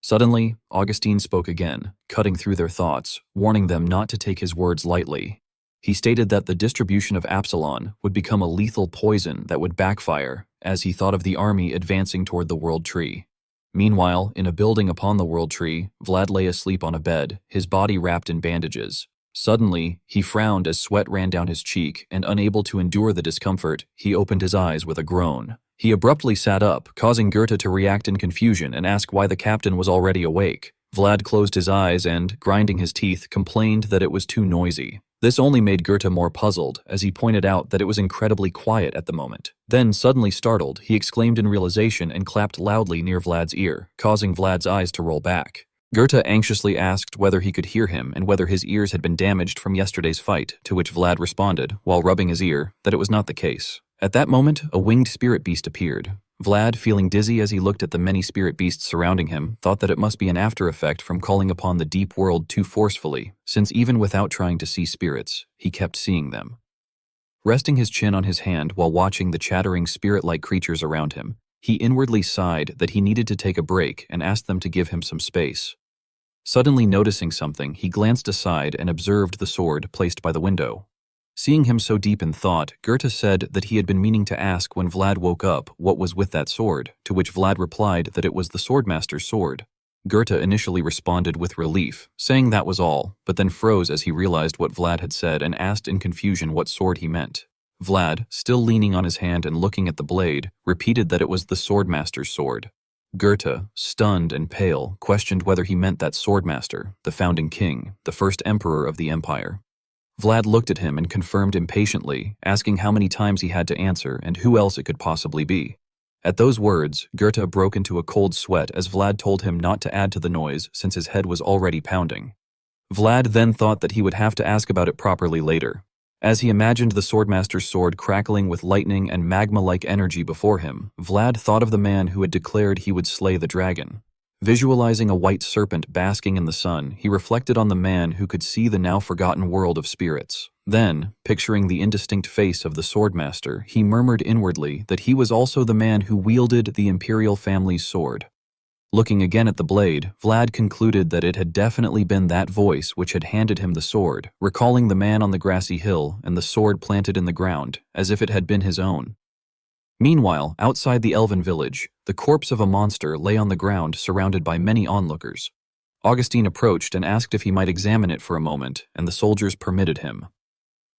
Suddenly, Augustine spoke again, cutting through their thoughts, warning them not to take his words lightly. He stated that the distribution of Absalon would become a lethal poison that would backfire, as he thought of the army advancing toward the World Tree. Meanwhile, in a building upon the World Tree, Vlad lay asleep on a bed, his body wrapped in bandages. Suddenly, he frowned as sweat ran down his cheek, and unable to endure the discomfort, he opened his eyes with a groan. He abruptly sat up, causing Goethe to react in confusion and ask why the captain was already awake. Vlad closed his eyes and, grinding his teeth, complained that it was too noisy. This only made Goethe more puzzled, as he pointed out that it was incredibly quiet at the moment. Then, suddenly startled, he exclaimed in realization and clapped loudly near Vlad's ear, causing Vlad's eyes to roll back. Goethe anxiously asked whether he could hear him and whether his ears had been damaged from yesterday's fight, to which Vlad responded, while rubbing his ear, that it was not the case. At that moment, a winged spirit beast appeared. Vlad, feeling dizzy as he looked at the many spirit beasts surrounding him, thought that it must be an after effect from calling upon the deep world too forcefully, since even without trying to see spirits, he kept seeing them. Resting his chin on his hand while watching the chattering spirit-like creatures around him, he inwardly sighed that he needed to take a break and asked them to give him some space. Suddenly noticing something, he glanced aside and observed the sword placed by the window. Seeing him so deep in thought, Goethe said that he had been meaning to ask when Vlad woke up what was with that sword, to which Vlad replied that it was the Swordmaster's sword. Goethe initially responded with relief, saying that was all, but then froze as he realized what Vlad had said and asked in confusion what sword he meant. Vlad, still leaning on his hand and looking at the blade, repeated that it was the Swordmaster's sword. Goethe, stunned and pale, questioned whether he meant that Swordmaster, the founding king, the first emperor of the empire. Vlad looked at him and confirmed impatiently, asking how many times he had to answer and who else it could possibly be. At those words, Goethe broke into a cold sweat as Vlad told him not to add to the noise since his head was already pounding. Vlad then thought that he would have to ask about it properly later. As he imagined the Swordmaster's sword crackling with lightning and magma-like energy before him, Vlad thought of the man who had declared he would slay the dragon. Visualizing a white serpent basking in the sun, he reflected on the man who could see the now-forgotten world of spirits. Then, picturing the indistinct face of the Swordmaster, he murmured inwardly that he was also the man who wielded the imperial family's sword. Looking again at the blade, Vlad concluded that it had definitely been that voice which had handed him the sword, recalling the man on the grassy hill and the sword planted in the ground, as if it had been his own. Meanwhile, outside the elven village, the corpse of a monster lay on the ground surrounded by many onlookers. Augustine approached and asked if he might examine it for a moment, and the soldiers permitted him.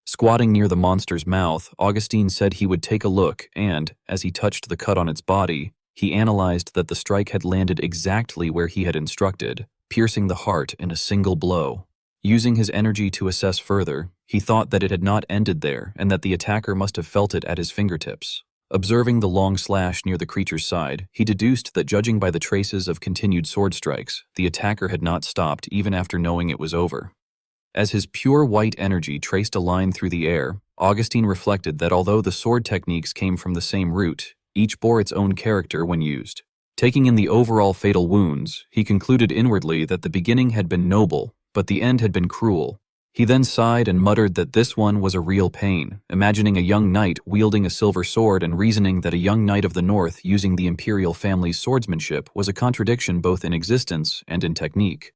Squatting near the monster's mouth, Augustine said he would take a look and, as he touched the cut on its body, he analyzed that the strike had landed exactly where he had instructed, piercing the heart in a single blow. Using his energy to assess further, he thought that it had not ended there and that the attacker must have felt it at his fingertips. Observing the long slash near the creature's side, he deduced that judging by the traces of continued sword strikes, the attacker had not stopped even after knowing it was over. As his pure white energy traced a line through the air, Augustine reflected that although the sword techniques came from the same root, each bore its own character when used. Taking in the overall fatal wounds, he concluded inwardly that the beginning had been noble, but the end had been cruel. He then sighed and muttered that this one was a real pain, imagining a young knight wielding a silver sword and reasoning that a young knight of the north using the imperial family's swordsmanship was a contradiction both in existence and in technique.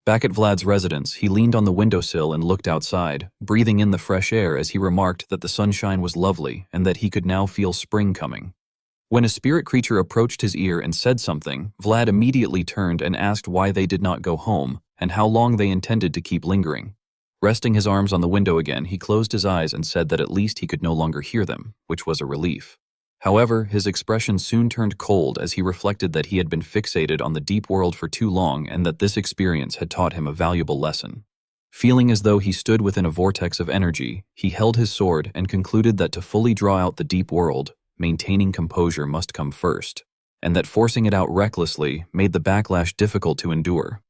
Back at Vlad's residence, he leaned on the windowsill and looked outside, breathing in the fresh air as he remarked that the sunshine was lovely and that he could now feel spring coming. When a spirit creature approached his ear and said something, Vlad immediately turned and asked why they did not go home and how long they intended to keep lingering. Resting his arms on the window again, he closed his eyes and said that at least he could no longer hear them, which was a relief. However, his expression soon turned cold as he reflected that he had been fixated on the deep world for too long and that this experience had taught him a valuable lesson. Feeling as though he stood within a vortex of energy, he held his sword and concluded that to fully draw out the deep world, maintaining composure must come first, and that forcing it out recklessly made the backlash difficult to endure.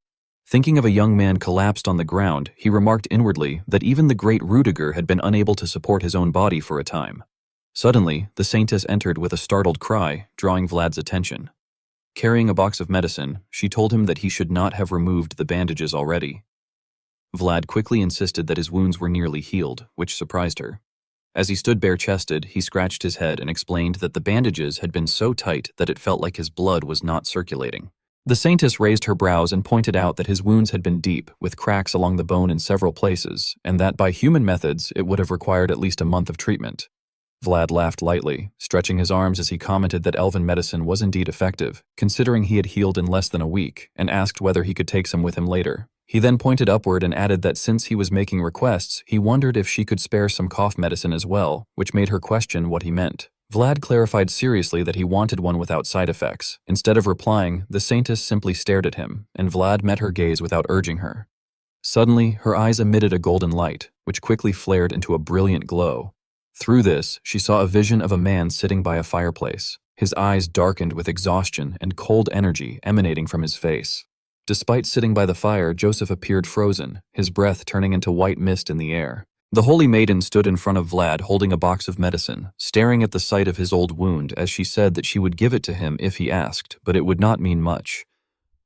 Thinking of a young man collapsed on the ground, he remarked inwardly that even the great Rudiger had been unable to support his own body for a time. Suddenly, the Saintess entered with a startled cry, drawing Vlad's attention. Carrying a box of medicine, she told him that he should not have removed the bandages already. Vlad quickly insisted that his wounds were nearly healed, which surprised her. As he stood bare-chested, he scratched his head and explained that the bandages had been so tight that it felt like his blood was not circulating. The Saintess raised her brows and pointed out that his wounds had been deep, with cracks along the bone in several places, and that by human methods it would have required at least a month of treatment. Vlad laughed lightly, stretching his arms as he commented that elven medicine was indeed effective, considering he had healed in less than a week, and asked whether he could take some with him later. He then pointed upward and added that since he was making requests, he wondered if she could spare some cough medicine as well, which made her question what he meant. Vlad clarified seriously that he wanted one without side effects. Instead of replying, the Saintess simply stared at him, and Vlad met her gaze without urging her. Suddenly, her eyes emitted a golden light, which quickly flared into a brilliant glow. Through this, she saw a vision of a man sitting by a fireplace. His eyes darkened with exhaustion and cold energy emanating from his face. Despite sitting by the fire, Joseph appeared frozen, his breath turning into white mist in the air. The Holy Maiden stood in front of Vlad holding a box of medicine, staring at the sight of his old wound as she said that she would give it to him if he asked, but it would not mean much.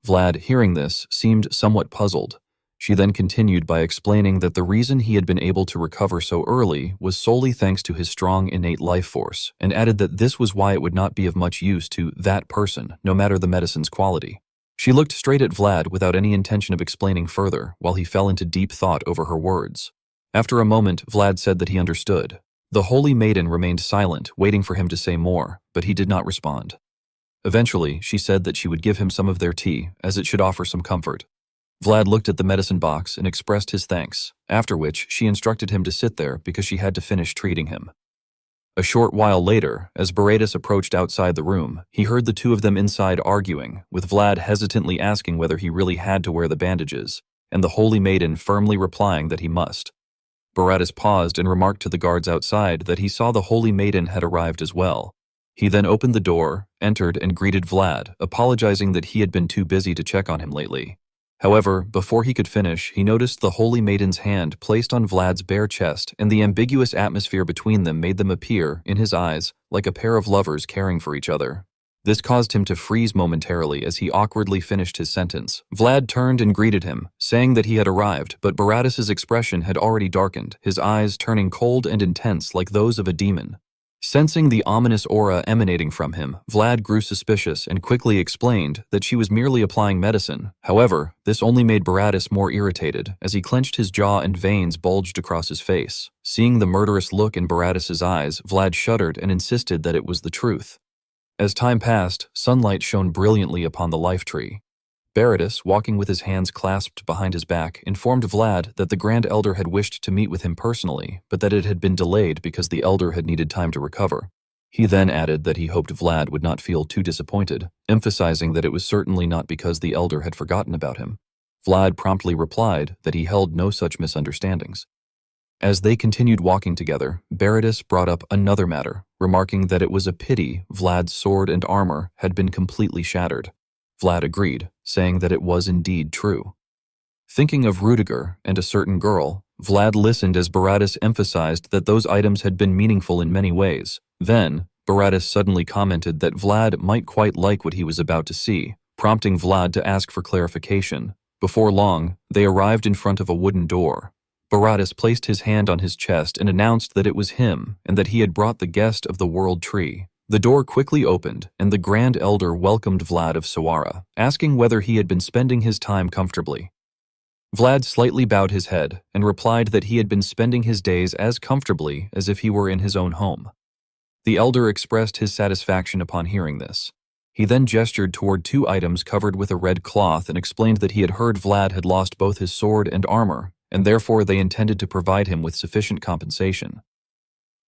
Vlad, hearing this, seemed somewhat puzzled. She then continued by explaining that the reason he had been able to recover so early was solely thanks to his strong innate life force, and added that this was why it would not be of much use to that person, no matter the medicine's quality. She looked straight at Vlad without any intention of explaining further, while he fell into deep thought over her words. After a moment, Vlad said that he understood. The Holy Maiden remained silent, waiting for him to say more, but he did not respond. Eventually, she said that she would give him some of their tea, as it should offer some comfort. Vlad looked at the medicine box and expressed his thanks, after which she instructed him to sit there because she had to finish treating him. A short while later, as Beretus approached outside the room, he heard the two of them inside arguing, with Vlad hesitantly asking whether he really had to wear the bandages, and the Holy Maiden firmly replying that he must. Baratus paused and remarked to the guards outside that he saw the Holy Maiden had arrived as well. He then opened the door, entered, and greeted Vlad, apologizing that he had been too busy to check on him lately. However, before he could finish, he noticed the Holy Maiden's hand placed on Vlad's bare chest, and the ambiguous atmosphere between them made them appear, in his eyes, like a pair of lovers caring for each other. This caused him to freeze momentarily as he awkwardly finished his sentence. Vlad turned and greeted him, saying that he had arrived, but Baratus's expression had already darkened, his eyes turning cold and intense like those of a demon. Sensing the ominous aura emanating from him, Vlad grew suspicious and quickly explained that she was merely applying medicine. However, this only made Baratus more irritated, as he clenched his jaw and veins bulged across his face. Seeing the murderous look in Baratus's eyes, Vlad shuddered and insisted that it was the truth. As time passed, sunlight shone brilliantly upon the life tree. Baratus, walking with his hands clasped behind his back, informed Vlad that the Grand Elder had wished to meet with him personally, but that it had been delayed because the Elder had needed time to recover. He then added that he hoped Vlad would not feel too disappointed, emphasizing that it was certainly not because the Elder had forgotten about him. Vlad promptly replied that he held no such misunderstandings. As they continued walking together, Baratus brought up another matter, remarking that it was a pity Vlad's sword and armor had been completely shattered. Vlad agreed, saying that it was indeed true. Thinking of Rudiger and a certain girl, Vlad listened as Baratus emphasized that those items had been meaningful in many ways. Then, Baratus suddenly commented that Vlad might quite like what he was about to see, prompting Vlad to ask for clarification. Before long, they arrived in front of a wooden door. Baratus placed his hand on his chest and announced that it was him and that he had brought the guest of the World Tree. The door quickly opened, and the Grand Elder welcomed Vlad of Sawara, asking whether he had been spending his time comfortably. Vlad slightly bowed his head and replied that he had been spending his days as comfortably as if he were in his own home. The Elder expressed his satisfaction upon hearing this. He then gestured toward two items covered with a red cloth and explained that he had heard Vlad had lost both his sword and armor, and therefore they intended to provide him with sufficient compensation.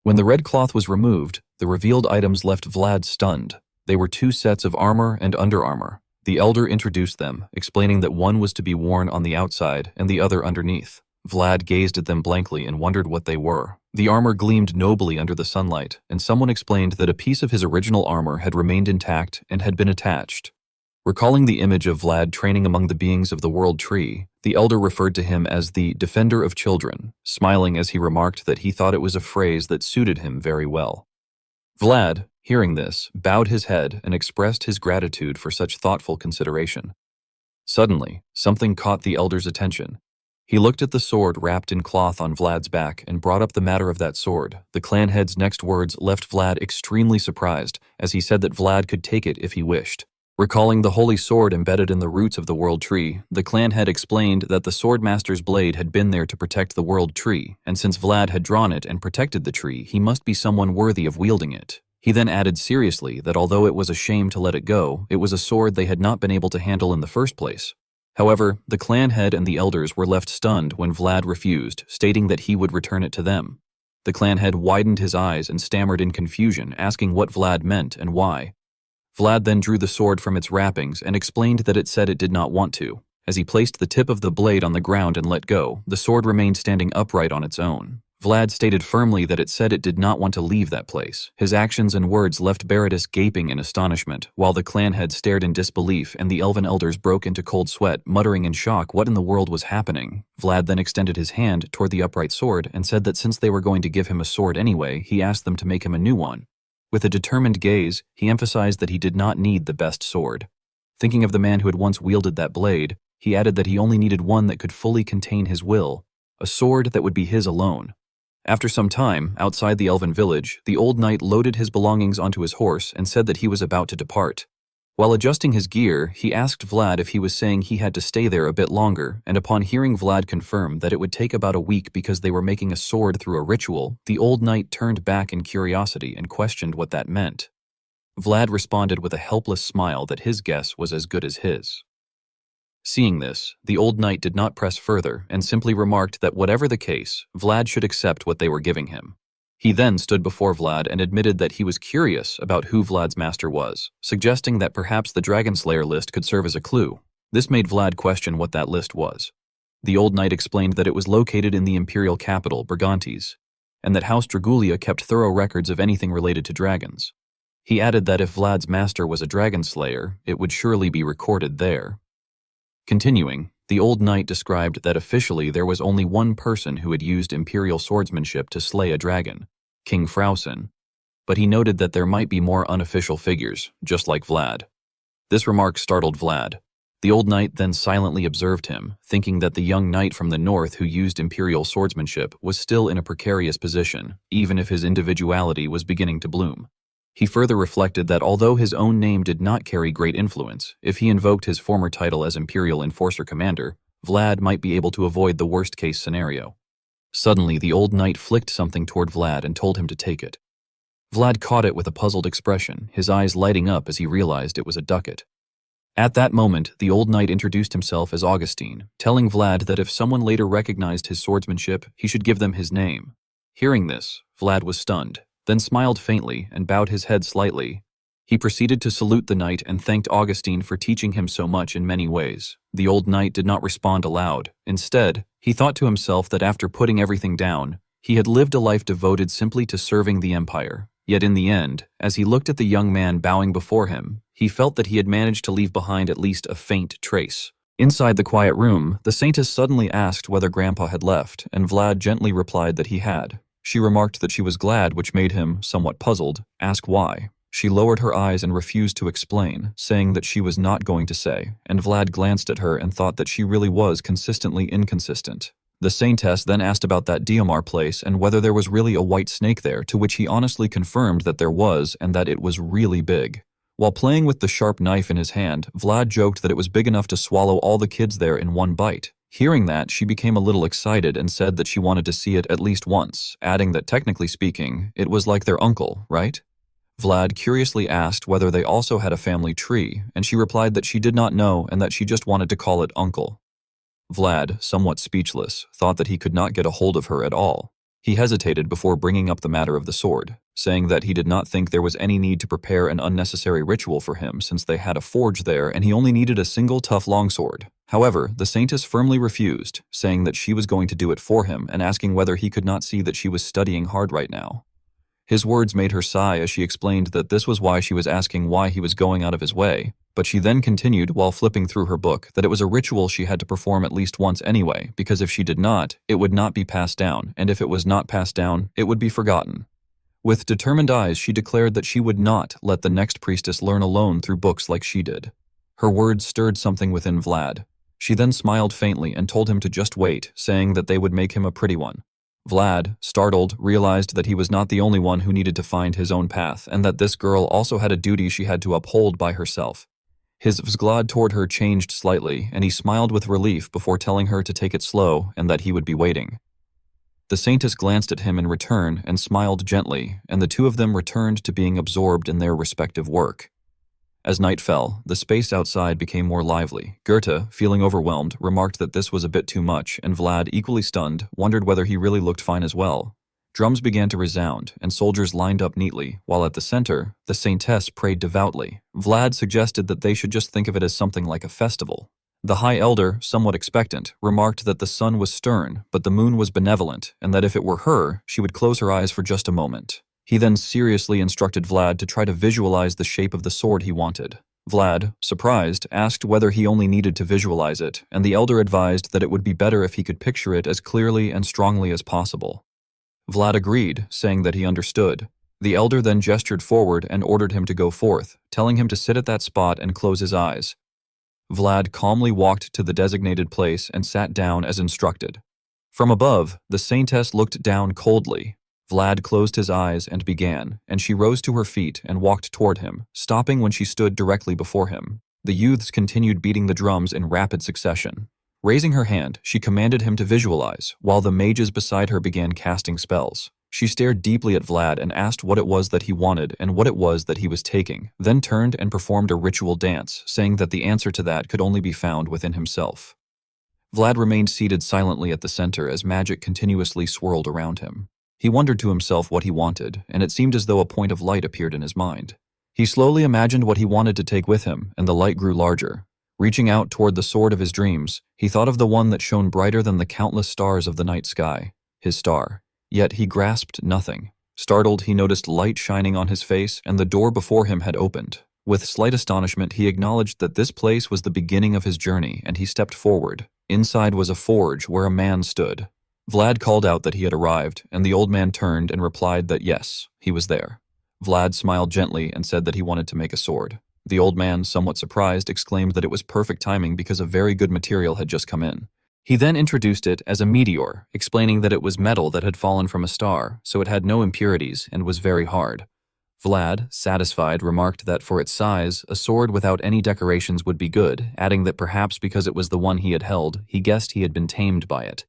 When the red cloth was removed, the revealed items left Vlad stunned. They were two sets of armor and underarmor. The Elder introduced them, explaining that one was to be worn on the outside and the other underneath. Vlad gazed at them blankly and wondered what they were. The armor gleamed nobly under the sunlight, and someone explained that a piece of his original armor had remained intact and had been attached. Recalling the image of Vlad training among the beings of the World Tree, the Elder referred to him as the Defender of Children, smiling as he remarked that he thought it was a phrase that suited him very well. Vlad, hearing this, bowed his head and expressed his gratitude for such thoughtful consideration. Suddenly, something caught the Elder's attention. He looked at the sword wrapped in cloth on Vlad's back and brought up the matter of that sword. The clan head's next words left Vlad extremely surprised, as he said that Vlad could take it if he wished. Recalling the holy sword embedded in the roots of the World Tree, the clan head explained that the Swordmaster's blade had been there to protect the World Tree, and since Vlad had drawn it and protected the tree, he must be someone worthy of wielding it. He then added seriously that although it was a shame to let it go, it was a sword they had not been able to handle in the first place. However, the clan head and the elders were left stunned when Vlad refused, stating that he would return it to them. The clan head widened his eyes and stammered in confusion, asking what Vlad meant and why. Vlad then drew the sword from its wrappings and explained that it said it did not want to. As he placed the tip of the blade on the ground and let go, the sword remained standing upright on its own. Vlad stated firmly that it said it did not want to leave that place. His actions and words left Baratus gaping in astonishment, while the clan head stared in disbelief and the elven elders broke into cold sweat, muttering in shock what in the world was happening. Vlad then extended his hand toward the upright sword and said that since they were going to give him a sword anyway, he asked them to make him a new one. With a determined gaze, he emphasized that he did not need the best sword. Thinking of the man who had once wielded that blade, he added that he only needed one that could fully contain his will, a sword that would be his alone. After some time, outside the elven village, the old knight loaded his belongings onto his horse and said that he was about to depart. While adjusting his gear, he asked Vlad if he was saying he had to stay there a bit longer, and upon hearing Vlad confirm that it would take about a week because they were making a sword through a ritual, the old knight turned back in curiosity and questioned what that meant. Vlad responded with a helpless smile that his guess was as good as his. Seeing this, the old knight did not press further and simply remarked that whatever the case, Vlad should accept what they were giving him. He then stood before Vlad and admitted that he was curious about who Vlad's master was, suggesting that perhaps the Dragon Slayer list could serve as a clue. This made Vlad question what that list was. The old knight explained that it was located in the imperial capital, Brigantes, and that House Dragulia kept thorough records of anything related to dragons. He added that if Vlad's master was a dragon slayer, it would surely be recorded there. Continuing, the old knight described that officially there was only one person who had used imperial swordsmanship to slay a dragon, King Frausen, but he noted that there might be more unofficial figures, just like Vlad. This remark startled Vlad. The old knight then silently observed him, thinking that the young knight from the north who used imperial swordsmanship was still in a precarious position, even if his individuality was beginning to bloom. He further reflected that although his own name did not carry great influence, if he invoked his former title as Imperial Enforcer Commander, Vlad might be able to avoid the worst-case scenario. Suddenly, the old knight flicked something toward Vlad and told him to take it. Vlad caught it with a puzzled expression, his eyes lighting up as he realized it was a ducat. At that moment, the old knight introduced himself as Augustine, telling Vlad that if someone later recognized his swordsmanship, he should give them his name. Hearing this, Vlad was stunned, then smiled faintly and bowed his head slightly. He proceeded to salute the knight and thanked Augustine for teaching him so much in many ways. The old knight did not respond aloud. Instead, he thought to himself that after putting everything down, he had lived a life devoted simply to serving the empire. Yet in the end, as he looked at the young man bowing before him, he felt that he had managed to leave behind at least a faint trace. Inside the quiet room, the saintess suddenly asked whether Grandpa had left, and Vlad gently replied that he had. She remarked that she was glad, which made him, somewhat puzzled, ask why. She lowered her eyes and refused to explain, saying that she was not going to say, and Vlad glanced at her and thought that she really was consistently inconsistent. The saintess then asked about that Diomar place and whether there was really a white snake there, to which he honestly confirmed that there was and that it was really big. While playing with the sharp knife in his hand, Vlad joked that it was big enough to swallow all the kids there in one bite. Hearing that, she became a little excited and said that she wanted to see it at least once, adding that technically speaking, it was like their uncle, right? Vlad curiously asked whether they also had a family tree, and she replied that she did not know and that she just wanted to call it uncle. Vlad, somewhat speechless, thought that he could not get a hold of her at all. He hesitated before bringing up the matter of the sword, saying that he did not think there was any need to prepare an unnecessary ritual for him since they had a forge there and he only needed a single tough longsword. However, the saintess firmly refused, saying that she was going to do it for him and asking whether he could not see that she was studying hard right now. His words made her sigh as she explained that this was why she was asking why he was going out of his way, but she then continued while flipping through her book that it was a ritual she had to perform at least once anyway, because if she did not, it would not be passed down, and if it was not passed down, it would be forgotten. With determined eyes, she declared that she would not let the next priestess learn alone through books like she did. Her words stirred something within Vlad. She then smiled faintly and told him to just wait, saying that they would make him a pretty one. Vlad, startled, realized that he was not the only one who needed to find his own path and that this girl also had a duty she had to uphold by herself. His vzglad toward her changed slightly, and he smiled with relief before telling her to take it slow and that he would be waiting. The saintess glanced at him in return and smiled gently, and the two of them returned to being absorbed in their respective work. As night fell, the space outside became more lively. Goethe, feeling overwhelmed, remarked that this was a bit too much, and Vlad, equally stunned, wondered whether he really looked fine as well. Drums began to resound, and soldiers lined up neatly, while at the center, the saintess prayed devoutly. Vlad suggested that they should just think of it as something like a festival. The High Elder, somewhat expectant, remarked that the sun was stern, but the moon was benevolent, and that if it were her, she would close her eyes for just a moment. He then seriously instructed Vlad to try to visualize the shape of the sword he wanted. Vlad, surprised, asked whether he only needed to visualize it, and the elder advised that it would be better if he could picture it as clearly and strongly as possible. Vlad agreed, saying that he understood. The elder then gestured forward and ordered him to go forth, telling him to sit at that spot and close his eyes. Vlad calmly walked to the designated place and sat down as instructed. From above, the saintess looked down coldly. Vlad closed his eyes and began, and she rose to her feet and walked toward him, stopping when she stood directly before him. The youths continued beating the drums in rapid succession. Raising her hand, she commanded him to visualize, while the mages beside her began casting spells. She stared deeply at Vlad and asked what it was that he wanted and what it was that he was taking, then turned and performed a ritual dance, saying that the answer to that could only be found within himself. Vlad remained seated silently at the center as magic continuously swirled around him. He wondered to himself what he wanted, and it seemed as though a point of light appeared in his mind. He slowly imagined what he wanted to take with him, and the light grew larger. Reaching out toward the sword of his dreams, he thought of the one that shone brighter than the countless stars of the night sky, his star. Yet he grasped nothing. Startled, he noticed light shining on his face, and the door before him had opened. With slight astonishment, he acknowledged that this place was the beginning of his journey, and he stepped forward. Inside was a forge where a man stood. Vlad called out that he had arrived, and the old man turned and replied that yes, he was there. Vlad smiled gently and said that he wanted to make a sword. The old man, somewhat surprised, exclaimed that it was perfect timing because a very good material had just come in. He then introduced it as a meteor, explaining that it was metal that had fallen from a star, so it had no impurities and was very hard. Vlad, satisfied, remarked that for its size, a sword without any decorations would be good, adding that perhaps because it was the one he had held, he guessed he had been tamed by it.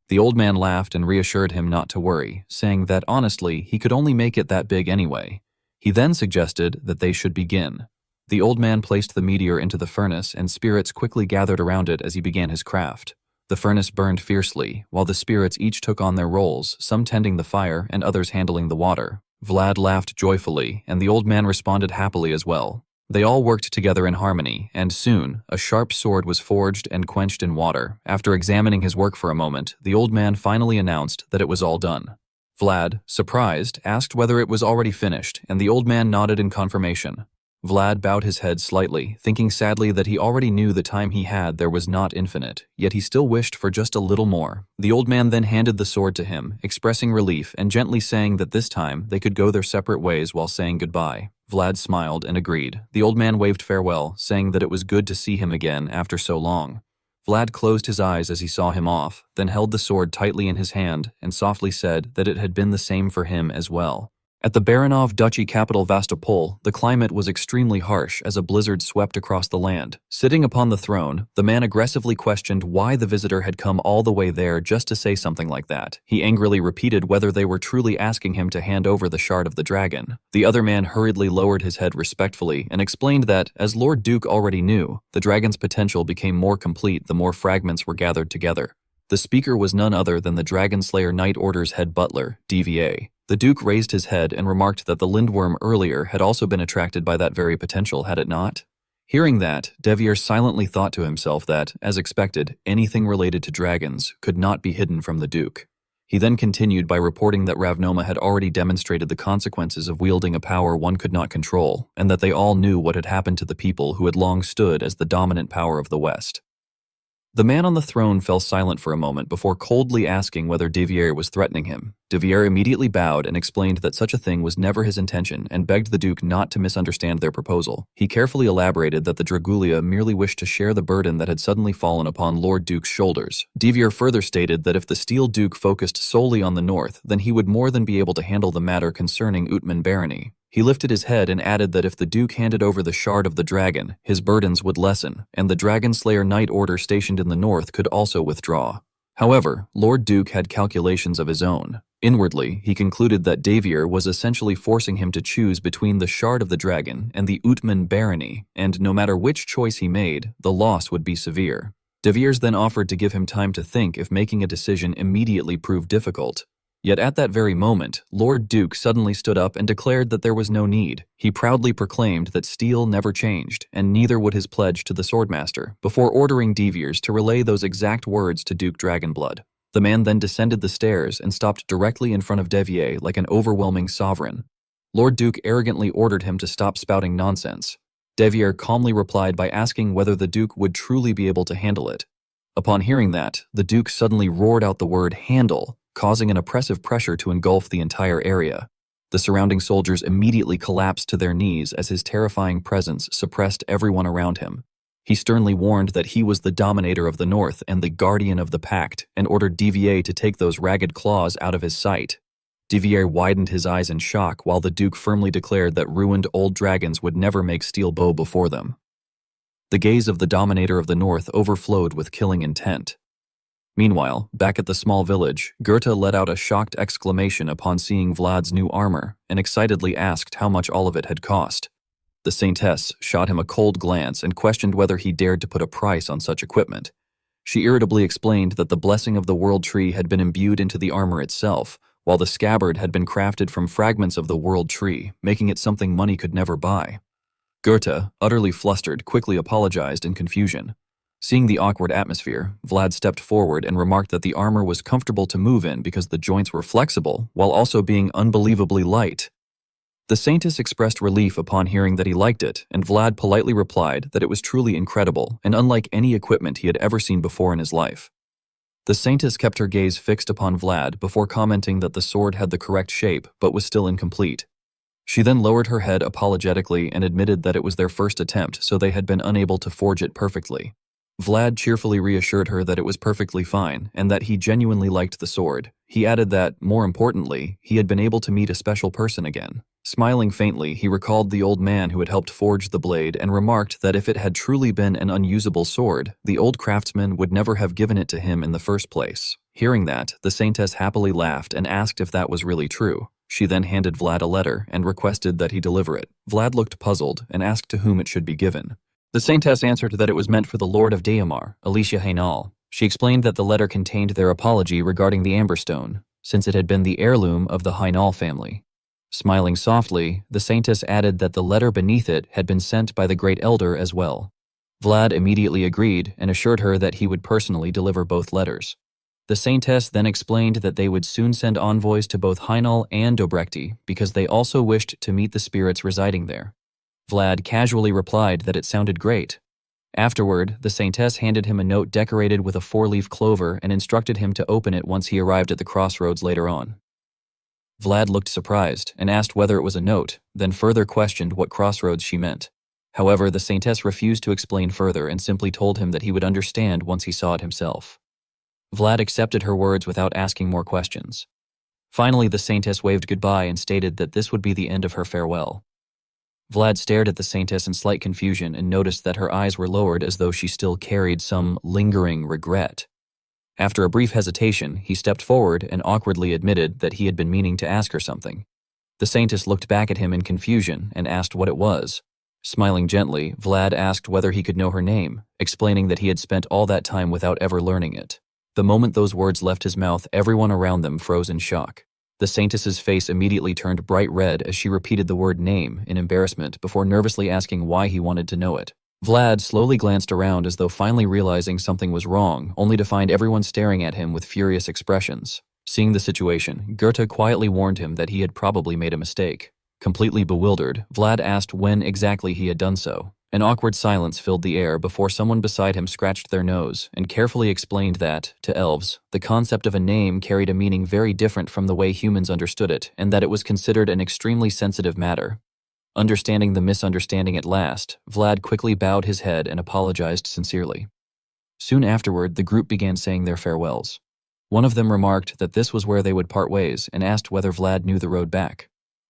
The old man laughed and reassured him not to worry, saying that honestly, he could only make it that big anyway. He then suggested that they should begin. The old man placed the meteor into the furnace, and spirits quickly gathered around it as he began his craft. The furnace burned fiercely, while the spirits each took on their roles, some tending the fire and others handling the water. Vlad laughed joyfully, and the old man responded happily as well. They all worked together in harmony, and soon, a sharp sword was forged and quenched in water. After examining his work for a moment, the old man finally announced that it was all done. Vlad, surprised, asked whether it was already finished, and the old man nodded in confirmation. Vlad bowed his head slightly, thinking sadly that he already knew the time he had there was not infinite, yet he still wished for just a little more. The old man then handed the sword to him, expressing relief and gently saying that this time they could go their separate ways while saying goodbye. Vlad smiled and agreed. The old man waved farewell, saying that it was good to see him again after so long. Vlad closed his eyes as he saw him off, then held the sword tightly in his hand and softly said that it had been the same for him as well. At the Baranov Duchy capital Vastopol, the climate was extremely harsh as a blizzard swept across the land. Sitting upon the throne, the man aggressively questioned why the visitor had come all the way there just to say something like that. He angrily repeated whether they were truly asking him to hand over the shard of the dragon. The other man hurriedly lowered his head respectfully and explained that, as Lord Duke already knew, the dragon's potential became more complete the more fragments were gathered together. The speaker was none other than the Dragon Slayer Knight Order's head butler, DVA. The Duke raised his head and remarked that the lindworm earlier had also been attracted by that very potential, had it not? Hearing that, Devier silently thought to himself that, as expected, anything related to dragons could not be hidden from the Duke. He then continued by reporting that Ravnoma had already demonstrated the consequences of wielding a power one could not control, and that they all knew what had happened to the people who had long stood as the dominant power of the West. The man on the throne fell silent for a moment before coldly asking whether Devier was threatening him. Devier immediately bowed and explained that such a thing was never his intention and begged the Duke not to misunderstand their proposal. He carefully elaborated that the Dragulia merely wished to share the burden that had suddenly fallen upon Lord Duke's shoulders. Devier further stated that if the Steel Duke focused solely on the north, then he would more than be able to handle the matter concerning Utman barony. He lifted his head and added that if the Duke handed over the shard of the dragon, his burdens would lessen, and the Dragon Slayer Knight Order stationed in the north could also withdraw. However, Lord Duke had calculations of his own. Inwardly, he concluded that Devier was essentially forcing him to choose between the shard of the dragon and the Utman barony, and no matter which choice he made, the loss would be severe. Deviers then offered to give him time to think if making a decision immediately proved difficult. Yet at that very moment, Lord Duke suddenly stood up and declared that there was no need. He proudly proclaimed that steel never changed, and neither would his pledge to the Swordmaster, before ordering Deviers to relay those exact words to Duke Dragonblood. The man then descended the stairs and stopped directly in front of Devier like an overwhelming sovereign. Lord Duke arrogantly ordered him to stop spouting nonsense. Devier calmly replied by asking whether the Duke would truly be able to handle it. Upon hearing that, the Duke suddenly roared out the word "handle," causing an oppressive pressure to engulf the entire area. The surrounding soldiers immediately collapsed to their knees as his terrifying presence suppressed everyone around him. He sternly warned that he was the dominator of the North and the guardian of the Pact, and ordered Devier to take those ragged claws out of his sight. Devier widened his eyes in shock while the Duke firmly declared that ruined old dragons would never make steel bow before them. The gaze of the dominator of the North overflowed with killing intent. Meanwhile, back at the small village, Goethe let out a shocked exclamation upon seeing Vlad's new armor and excitedly asked how much all of it had cost. The Saintess shot him a cold glance and questioned whether he dared to put a price on such equipment. She irritably explained that the blessing of the World Tree had been imbued into the armor itself, while the scabbard had been crafted from fragments of the World Tree, making it something money could never buy. Goethe, utterly flustered, quickly apologized in confusion. Seeing the awkward atmosphere, Vlad stepped forward and remarked that the armor was comfortable to move in because the joints were flexible, while also being unbelievably light. The Saintess expressed relief upon hearing that he liked it, and Vlad politely replied that it was truly incredible and unlike any equipment he had ever seen before in his life. The Saintess kept her gaze fixed upon Vlad before commenting that the sword had the correct shape but was still incomplete. She then lowered her head apologetically and admitted that it was their first attempt, so they had been unable to forge it perfectly. Vlad cheerfully reassured her that it was perfectly fine and that he genuinely liked the sword. He added that, more importantly, he had been able to meet a special person again. Smiling faintly, he recalled the old man who had helped forge the blade and remarked that if it had truly been an unusable sword, the old craftsman would never have given it to him in the first place. Hearing that, the Saintess happily laughed and asked if that was really true. She then handed Vlad a letter and requested that he deliver it. Vlad looked puzzled and asked to whom it should be given. The Saintess answered that it was meant for the Lord of Daemar, Alicia Hainal. She explained that the letter contained their apology regarding the Amberstone, since it had been the heirloom of the Hainal family. Smiling softly, the Saintess added that the letter beneath it had been sent by the Great Elder as well. Vlad immediately agreed and assured her that he would personally deliver both letters. The Saintess then explained that they would soon send envoys to both Hainal and Dobrekti because they also wished to meet the spirits residing there. Vlad casually replied that it sounded great. Afterward, the Saintess handed him a note decorated with a 4-leaf clover and instructed him to open it once he arrived at the crossroads later on. Vlad looked surprised and asked whether it was a note, then further questioned what crossroads she meant. However, the Saintess refused to explain further and simply told him that he would understand once he saw it himself. Vlad accepted her words without asking more questions. Finally, the Saintess waved goodbye and stated that this would be the end of her farewell. Vlad stared at the Saintess in slight confusion and noticed that her eyes were lowered as though she still carried some lingering regret. After a brief hesitation, he stepped forward and awkwardly admitted that he had been meaning to ask her something. The Saintess looked back at him in confusion and asked what it was. Smiling gently, Vlad asked whether he could know her name, explaining that he had spent all that time without ever learning it. The moment those words left his mouth, everyone around them froze in shock. The Saintess's face immediately turned bright red as she repeated the word name in embarrassment before nervously asking why he wanted to know it. Vlad slowly glanced around as though finally realizing something was wrong, only to find everyone staring at him with furious expressions. Seeing the situation, Goethe quietly warned him that he had probably made a mistake. Completely bewildered, Vlad asked when exactly he had done so. An awkward silence filled the air before someone beside him scratched their nose and carefully explained that, to elves, the concept of a name carried a meaning very different from the way humans understood it, and that it was considered an extremely sensitive matter. Understanding the misunderstanding at last, Vlad quickly bowed his head and apologized sincerely. Soon afterward, the group began saying their farewells. One of them remarked that this was where they would part ways and asked whether Vlad knew the road back.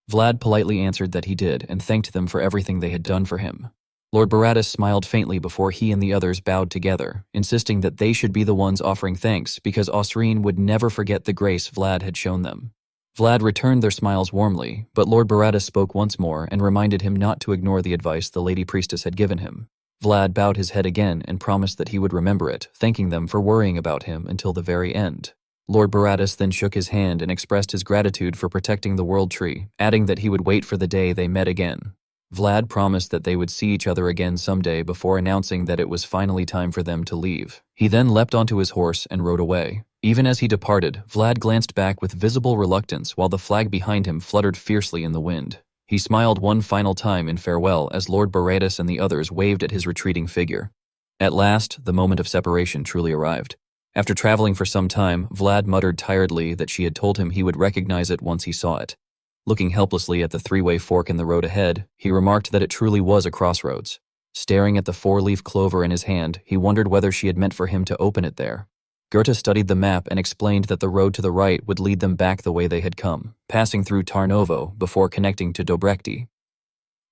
Vlad politely answered that he did and thanked them for everything they had done for him. Lord Baratus smiled faintly before he and the others bowed together, insisting that they should be the ones offering thanks because Osrine would never forget the grace Vlad had shown them. Vlad returned their smiles warmly, but Lord Baratus spoke once more and reminded him not to ignore the advice the Lady Priestess had given him. Vlad bowed his head again and promised that he would remember it, thanking them for worrying about him until the very end. Lord Baratus then shook his hand and expressed his gratitude for protecting the World Tree, adding that he would wait for the day they met again. Vlad promised that they would see each other again someday before announcing that it was finally time for them to leave. He then leapt onto his horse and rode away. Even as he departed, Vlad glanced back with visible reluctance while the flag behind him fluttered fiercely in the wind. He smiled one final time in farewell as Lord Baratus and the others waved at his retreating figure. At last, the moment of separation truly arrived. After traveling for some time, Vlad muttered tiredly that she had told him he would recognize it once he saw it. Looking helplessly at the 3-way fork in the road ahead, he remarked that it truly was a crossroads. Staring at the 4-leaf clover in his hand, he wondered whether she had meant for him to open it there. Goethe studied the map and explained that the road to the right would lead them back the way they had come, passing through Tarnovo before connecting to Dobrekti.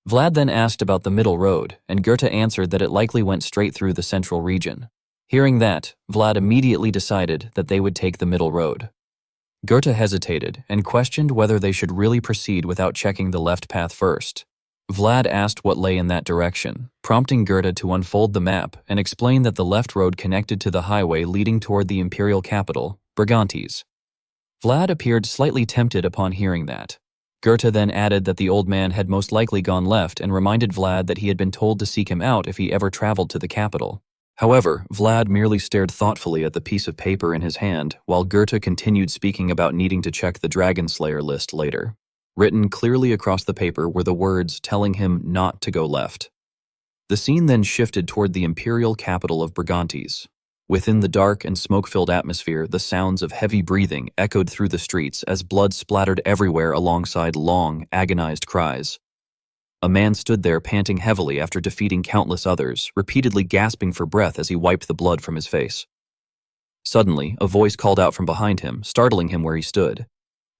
Vlad then asked about the middle road, and Goethe answered that it likely went straight through the central region. Hearing that, Vlad immediately decided that they would take the middle road. Goethe hesitated and questioned whether they should really proceed without checking the left path first. Vlad asked what lay in that direction, prompting Goethe to unfold the map and explain that the left road connected to the highway leading toward the imperial capital, Brigantes. Vlad appeared slightly tempted upon hearing that. Goethe then added that the old man had most likely gone left and reminded Vlad that he had been told to seek him out if he ever traveled to the capital. However, Vlad merely stared thoughtfully at the piece of paper in his hand, while Goethe continued speaking about needing to check the Dragon Slayer list later. Written clearly across the paper were the words telling him not to go left. The scene then shifted toward the imperial capital of Brigantes. Within the dark and smoke-filled atmosphere, the sounds of heavy breathing echoed through the streets as blood splattered everywhere alongside long, agonized cries. A man stood there panting heavily after defeating countless others, repeatedly gasping for breath as he wiped the blood from his face. Suddenly, a voice called out from behind him, startling him where he stood.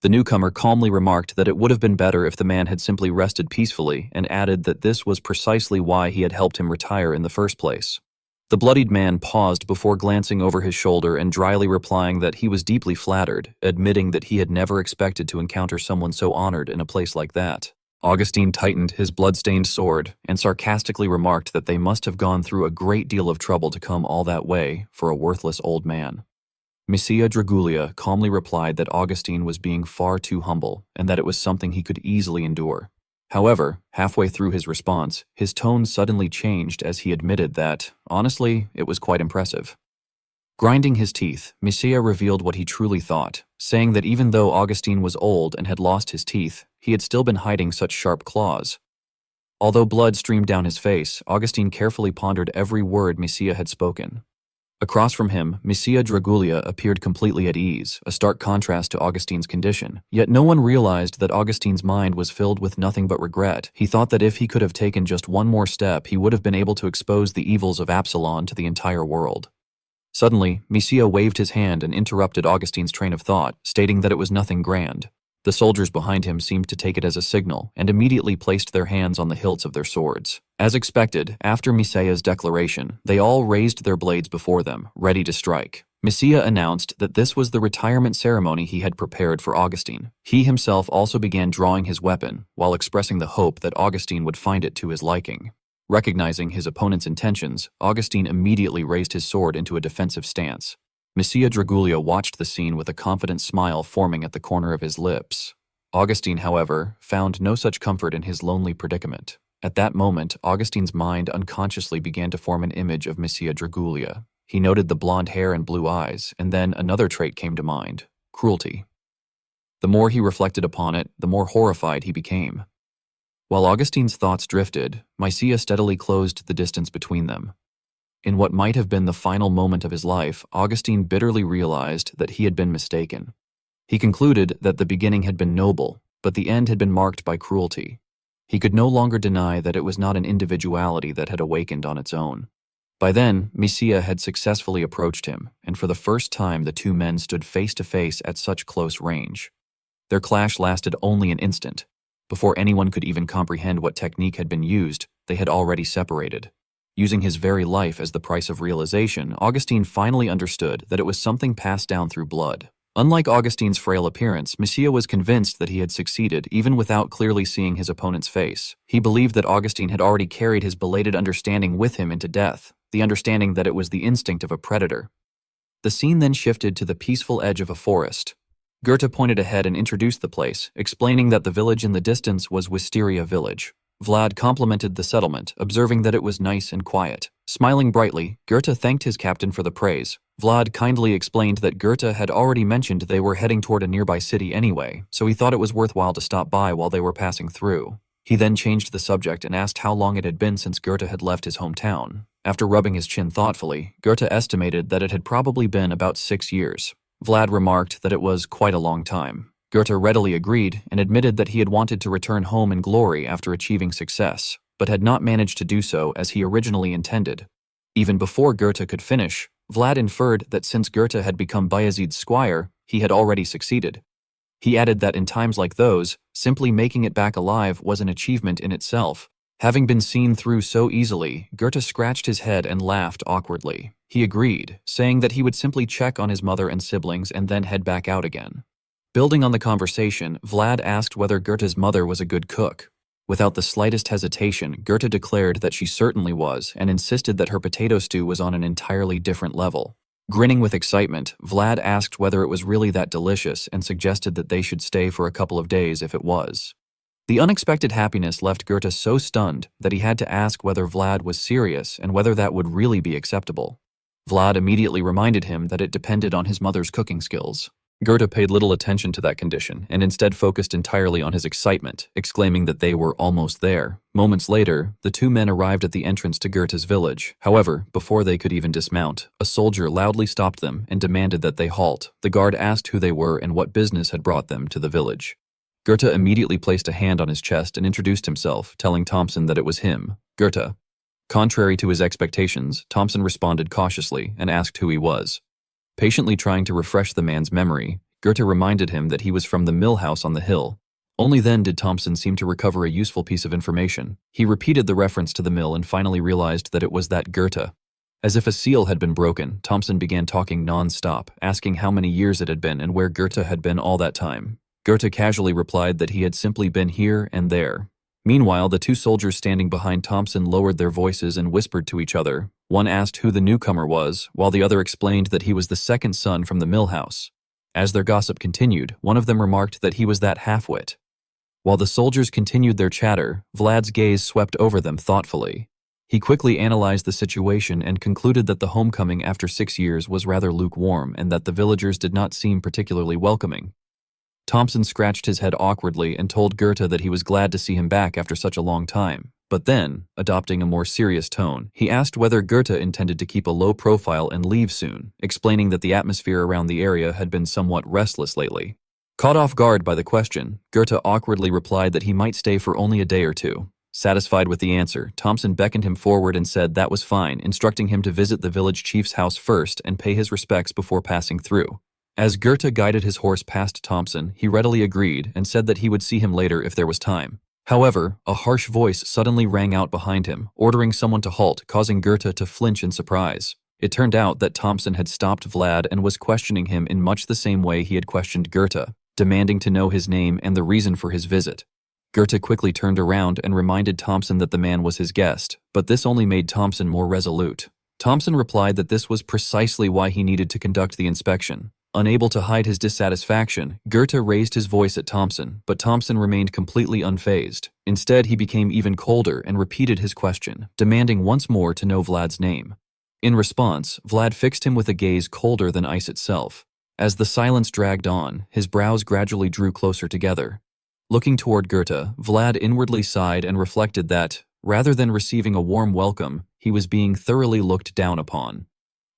The newcomer calmly remarked that it would have been better if the man had simply rested peacefully, and added that this was precisely why he had helped him retire in the first place. The bloodied man paused before glancing over his shoulder and dryly replying that he was deeply flattered, admitting that he had never expected to encounter someone so honored in a place like that. Augustine tightened his blood-stained sword and sarcastically remarked that they must have gone through a great deal of trouble to come all that way for a worthless old man. Messia Dragulia calmly replied that Augustine was being far too humble and that it was something he could easily endure. However, halfway through his response, his tone suddenly changed as he admitted that, honestly, it was quite impressive. Grinding his teeth, Messia revealed what he truly thought, saying that even though Augustine was old and had lost his teeth, he had still been hiding such sharp claws. Although blood streamed down his face, Augustine carefully pondered every word Messia had spoken. Across from him, Messia Dragulia appeared completely at ease, a stark contrast to Augustine's condition. Yet no one realized that Augustine's mind was filled with nothing but regret. He thought that if he could have taken just one more step, he would have been able to expose the evils of Absalon to the entire world. Suddenly, Messia waved his hand and interrupted Augustine's train of thought, stating that it was nothing grand. The soldiers behind him seemed to take it as a signal and immediately placed their hands on the hilts of their swords. As expected, after Messia's declaration, they all raised their blades before them, ready to strike. Messia announced that this was the retirement ceremony he had prepared for Augustine. He himself also began drawing his weapon, while expressing the hope that Augustine would find it to his liking. Recognizing his opponent's intentions, Augustine immediately raised his sword into a defensive stance. Messia Dragulia watched the scene with a confident smile forming at the corner of his lips. Augustine, however, found no such comfort in his lonely predicament. At that moment, Augustine's mind unconsciously began to form an image of Messia Dragulia. He noted the blonde hair and blue eyes, and then another trait came to mind: cruelty. The more he reflected upon it, the more horrified he became. While Augustine's thoughts drifted, Messia steadily closed the distance between them. In what might have been the final moment of his life, Augustine bitterly realized that he had been mistaken. He concluded that the beginning had been noble, but the end had been marked by cruelty. He could no longer deny that it was not an individuality that had awakened on its own. By then, Messia had successfully approached him, and for the first time the two men stood face to face at such close range. Their clash lasted only an instant. Before anyone could even comprehend what technique had been used, they had already separated. Using his very life as the price of realization, Augustine finally understood that it was something passed down through blood. Unlike Augustine's frail appearance, Messia was convinced that he had succeeded even without clearly seeing his opponent's face. He believed that Augustine had already carried his belated understanding with him into death, the understanding that it was the instinct of a predator. The scene then shifted to the peaceful edge of a forest. Goethe pointed ahead and introduced the place, explaining that the village in the distance was Wisteria Village. Vlad complimented the settlement, observing that it was nice and quiet. Smiling brightly, Goethe thanked his captain for the praise. Vlad kindly explained that Goethe had already mentioned they were heading toward a nearby city anyway, so he thought it was worthwhile to stop by while they were passing through. He then changed the subject and asked how long it had been since Goethe had left his hometown. After rubbing his chin thoughtfully, Goethe estimated that it had probably been about 6 years. Vlad remarked that it was quite a long time. Goethe readily agreed and admitted that he had wanted to return home in glory after achieving success, but had not managed to do so as he originally intended. Even before Goethe could finish, Vlad inferred that since Goethe had become Bayezid's squire, he had already succeeded. He added that in times like those, simply making it back alive was an achievement in itself. Having been seen through so easily, Goethe scratched his head and laughed awkwardly. He agreed, saying that he would simply check on his mother and siblings and then head back out again. Building on the conversation, Vlad asked whether Goethe's mother was a good cook. Without the slightest hesitation, Goethe declared that she certainly was and insisted that her potato stew was on an entirely different level. Grinning with excitement, Vlad asked whether it was really that delicious and suggested that they should stay for a couple of days if it was. The unexpected happiness left Goethe so stunned that he had to ask whether Vlad was serious and whether that would really be acceptable. Vlad immediately reminded him that it depended on his mother's cooking skills. Goethe paid little attention to that condition and instead focused entirely on his excitement, exclaiming that they were almost there. Moments later, the two men arrived at the entrance to Goethe's village. However, before they could even dismount, a soldier loudly stopped them and demanded that they halt. The guard asked who they were and what business had brought them to the village. Goethe immediately placed a hand on his chest and introduced himself, telling Thompson that it was him, Goethe. Contrary to his expectations, Thompson responded cautiously and asked who he was. Patiently trying to refresh the man's memory, Goethe reminded him that he was from the mill house on the hill. Only then did Thompson seem to recover a useful piece of information. He repeated the reference to the mill and finally realized that it was that Goethe. As if a seal had been broken, Thompson began talking non-stop, asking how many years it had been and where Goethe had been all that time. Goethe casually replied that he had simply been here and there. Meanwhile, the two soldiers standing behind Thompson lowered their voices and whispered to each other. One asked who the newcomer was, while the other explained that he was the second son from the mill house. As their gossip continued, one of them remarked that he was that half-wit. While the soldiers continued their chatter, Vlad's gaze swept over them thoughtfully. He quickly analyzed the situation and concluded that the homecoming after 6 years was rather lukewarm and that the villagers did not seem particularly welcoming. Thompson scratched his head awkwardly and told Goethe that he was glad to see him back after such a long time. But then, adopting a more serious tone, he asked whether Goethe intended to keep a low profile and leave soon, explaining that the atmosphere around the area had been somewhat restless lately. Caught off guard by the question, Goethe awkwardly replied that he might stay for only a day or two. Satisfied with the answer, Thompson beckoned him forward and said that was fine, instructing him to visit the village chief's house first and pay his respects before passing through. As Goethe guided his horse past Thompson, he readily agreed and said that he would see him later if there was time. However, a harsh voice suddenly rang out behind him, ordering someone to halt, causing Goethe to flinch in surprise. It turned out that Thompson had stopped Vlad and was questioning him in much the same way he had questioned Goethe, demanding to know his name and the reason for his visit. Goethe quickly turned around and reminded Thompson that the man was his guest, but this only made Thompson more resolute. Thompson replied that this was precisely why he needed to conduct the inspection. Unable to hide his dissatisfaction, Goethe raised his voice at Thompson, but Thompson remained completely unfazed. Instead, he became even colder and repeated his question, demanding once more to know Vlad's name. In response, Vlad fixed him with a gaze colder than ice itself. As the silence dragged on, his brows gradually drew closer together. Looking toward Goethe, Vlad inwardly sighed and reflected that, rather than receiving a warm welcome, he was being thoroughly looked down upon.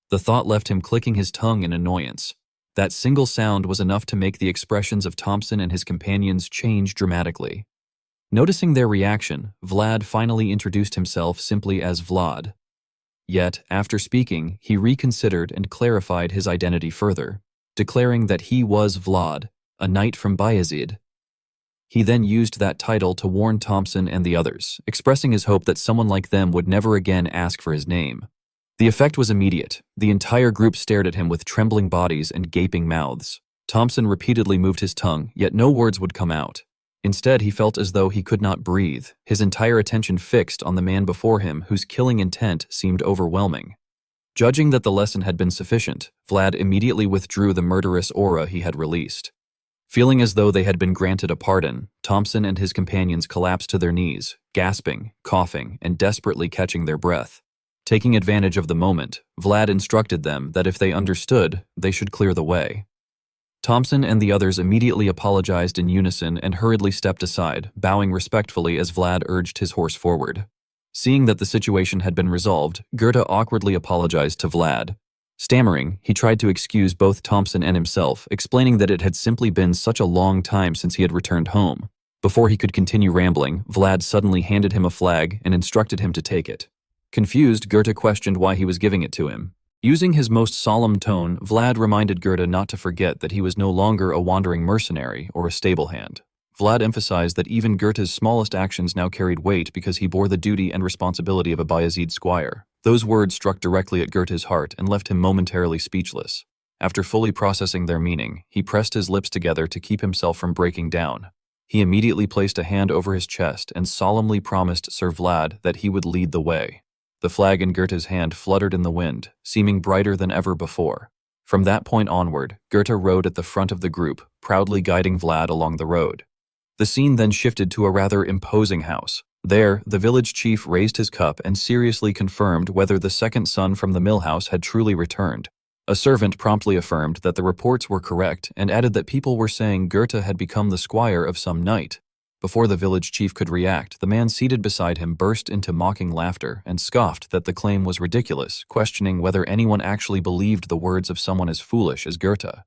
The thought left him clicking his tongue in annoyance. That single sound was enough to make the expressions of Thompson and his companions change dramatically. Noticing their reaction, Vlad finally introduced himself simply as Vlad. Yet, after speaking, he reconsidered and clarified his identity further, declaring that he was Vlad, a knight from Bayezid. He then used that title to warn Thompson and the others, expressing his hope that someone like them would never again ask for his name. The effect was immediate. The entire group stared at him with trembling bodies and gaping mouths. Thompson repeatedly moved his tongue, yet no words would come out. Instead, he felt as though he could not breathe, his entire attention fixed on the man before him whose killing intent seemed overwhelming. Judging that the lesson had been sufficient, Vlad immediately withdrew the murderous aura he had released. Feeling as though they had been granted a pardon, Thompson and his companions collapsed to their knees, gasping, coughing, and desperately catching their breath. Taking advantage of the moment, Vlad instructed them that if they understood, they should clear the way. Thompson and the others immediately apologized in unison and hurriedly stepped aside, bowing respectfully as Vlad urged his horse forward. Seeing that the situation had been resolved, Goethe awkwardly apologized to Vlad. Stammering, he tried to excuse both Thompson and himself, explaining that it had simply been such a long time since he had returned home. Before he could continue rambling, Vlad suddenly handed him a flag and instructed him to take it. Confused, Goethe questioned why he was giving it to him. Using his most solemn tone, Vlad reminded Goethe not to forget that he was no longer a wandering mercenary or a stable hand. Vlad emphasized that even Goethe's smallest actions now carried weight because he bore the duty and responsibility of a Bayezid squire. Those words struck directly at Goethe's heart and left him momentarily speechless. After fully processing their meaning, he pressed his lips together to keep himself from breaking down. He immediately placed a hand over his chest and solemnly promised Sir Vlad that he would lead the way. The flag in Goethe's hand fluttered in the wind, seeming brighter than ever before. From that point onward, Goethe rode at the front of the group, proudly guiding Vlad along the road. The scene then shifted to a rather imposing house. There, the village chief raised his cup and seriously confirmed whether the second son from the mill house had truly returned. A servant promptly affirmed that the reports were correct and added that people were saying Goethe had become the squire of some knight. Before the village chief could react, the man seated beside him burst into mocking laughter and scoffed that the claim was ridiculous, questioning whether anyone actually believed the words of someone as foolish as Goethe.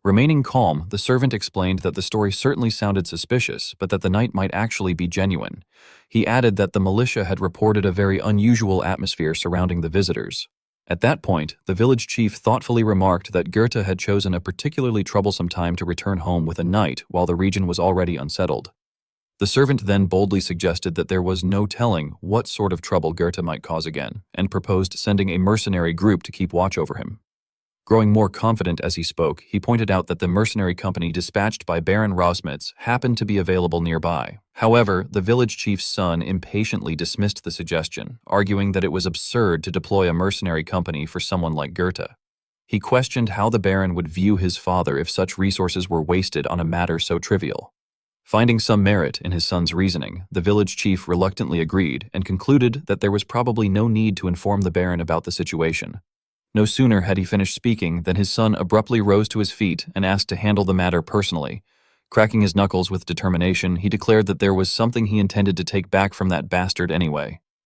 Remaining calm, the servant explained that the story certainly sounded suspicious, but that the knight might actually be genuine. He added that the militia had reported a very unusual atmosphere surrounding the visitors. At that point, the village chief thoughtfully remarked that Goethe had chosen a particularly troublesome time to return home with a knight while the region was already unsettled. The servant then boldly suggested that there was no telling what sort of trouble Goethe might cause again, and proposed sending a mercenary group to keep watch over him. Growing more confident as he spoke, he pointed out that the mercenary company dispatched by Baron Rosmitz happened to be available nearby. However, the village chief's son impatiently dismissed the suggestion, arguing that it was absurd to deploy a mercenary company for someone like Goethe. He questioned how the Baron would view his father if such resources were wasted on a matter so trivial. Finding some merit in his son's reasoning, the village chief reluctantly agreed and concluded that there was probably no need to inform the Baron about the situation. No sooner had he finished speaking than his son abruptly rose to his feet and asked to handle the matter personally. Cracking his knuckles with determination, he declared that there was something he intended to take back from that bastard anyway.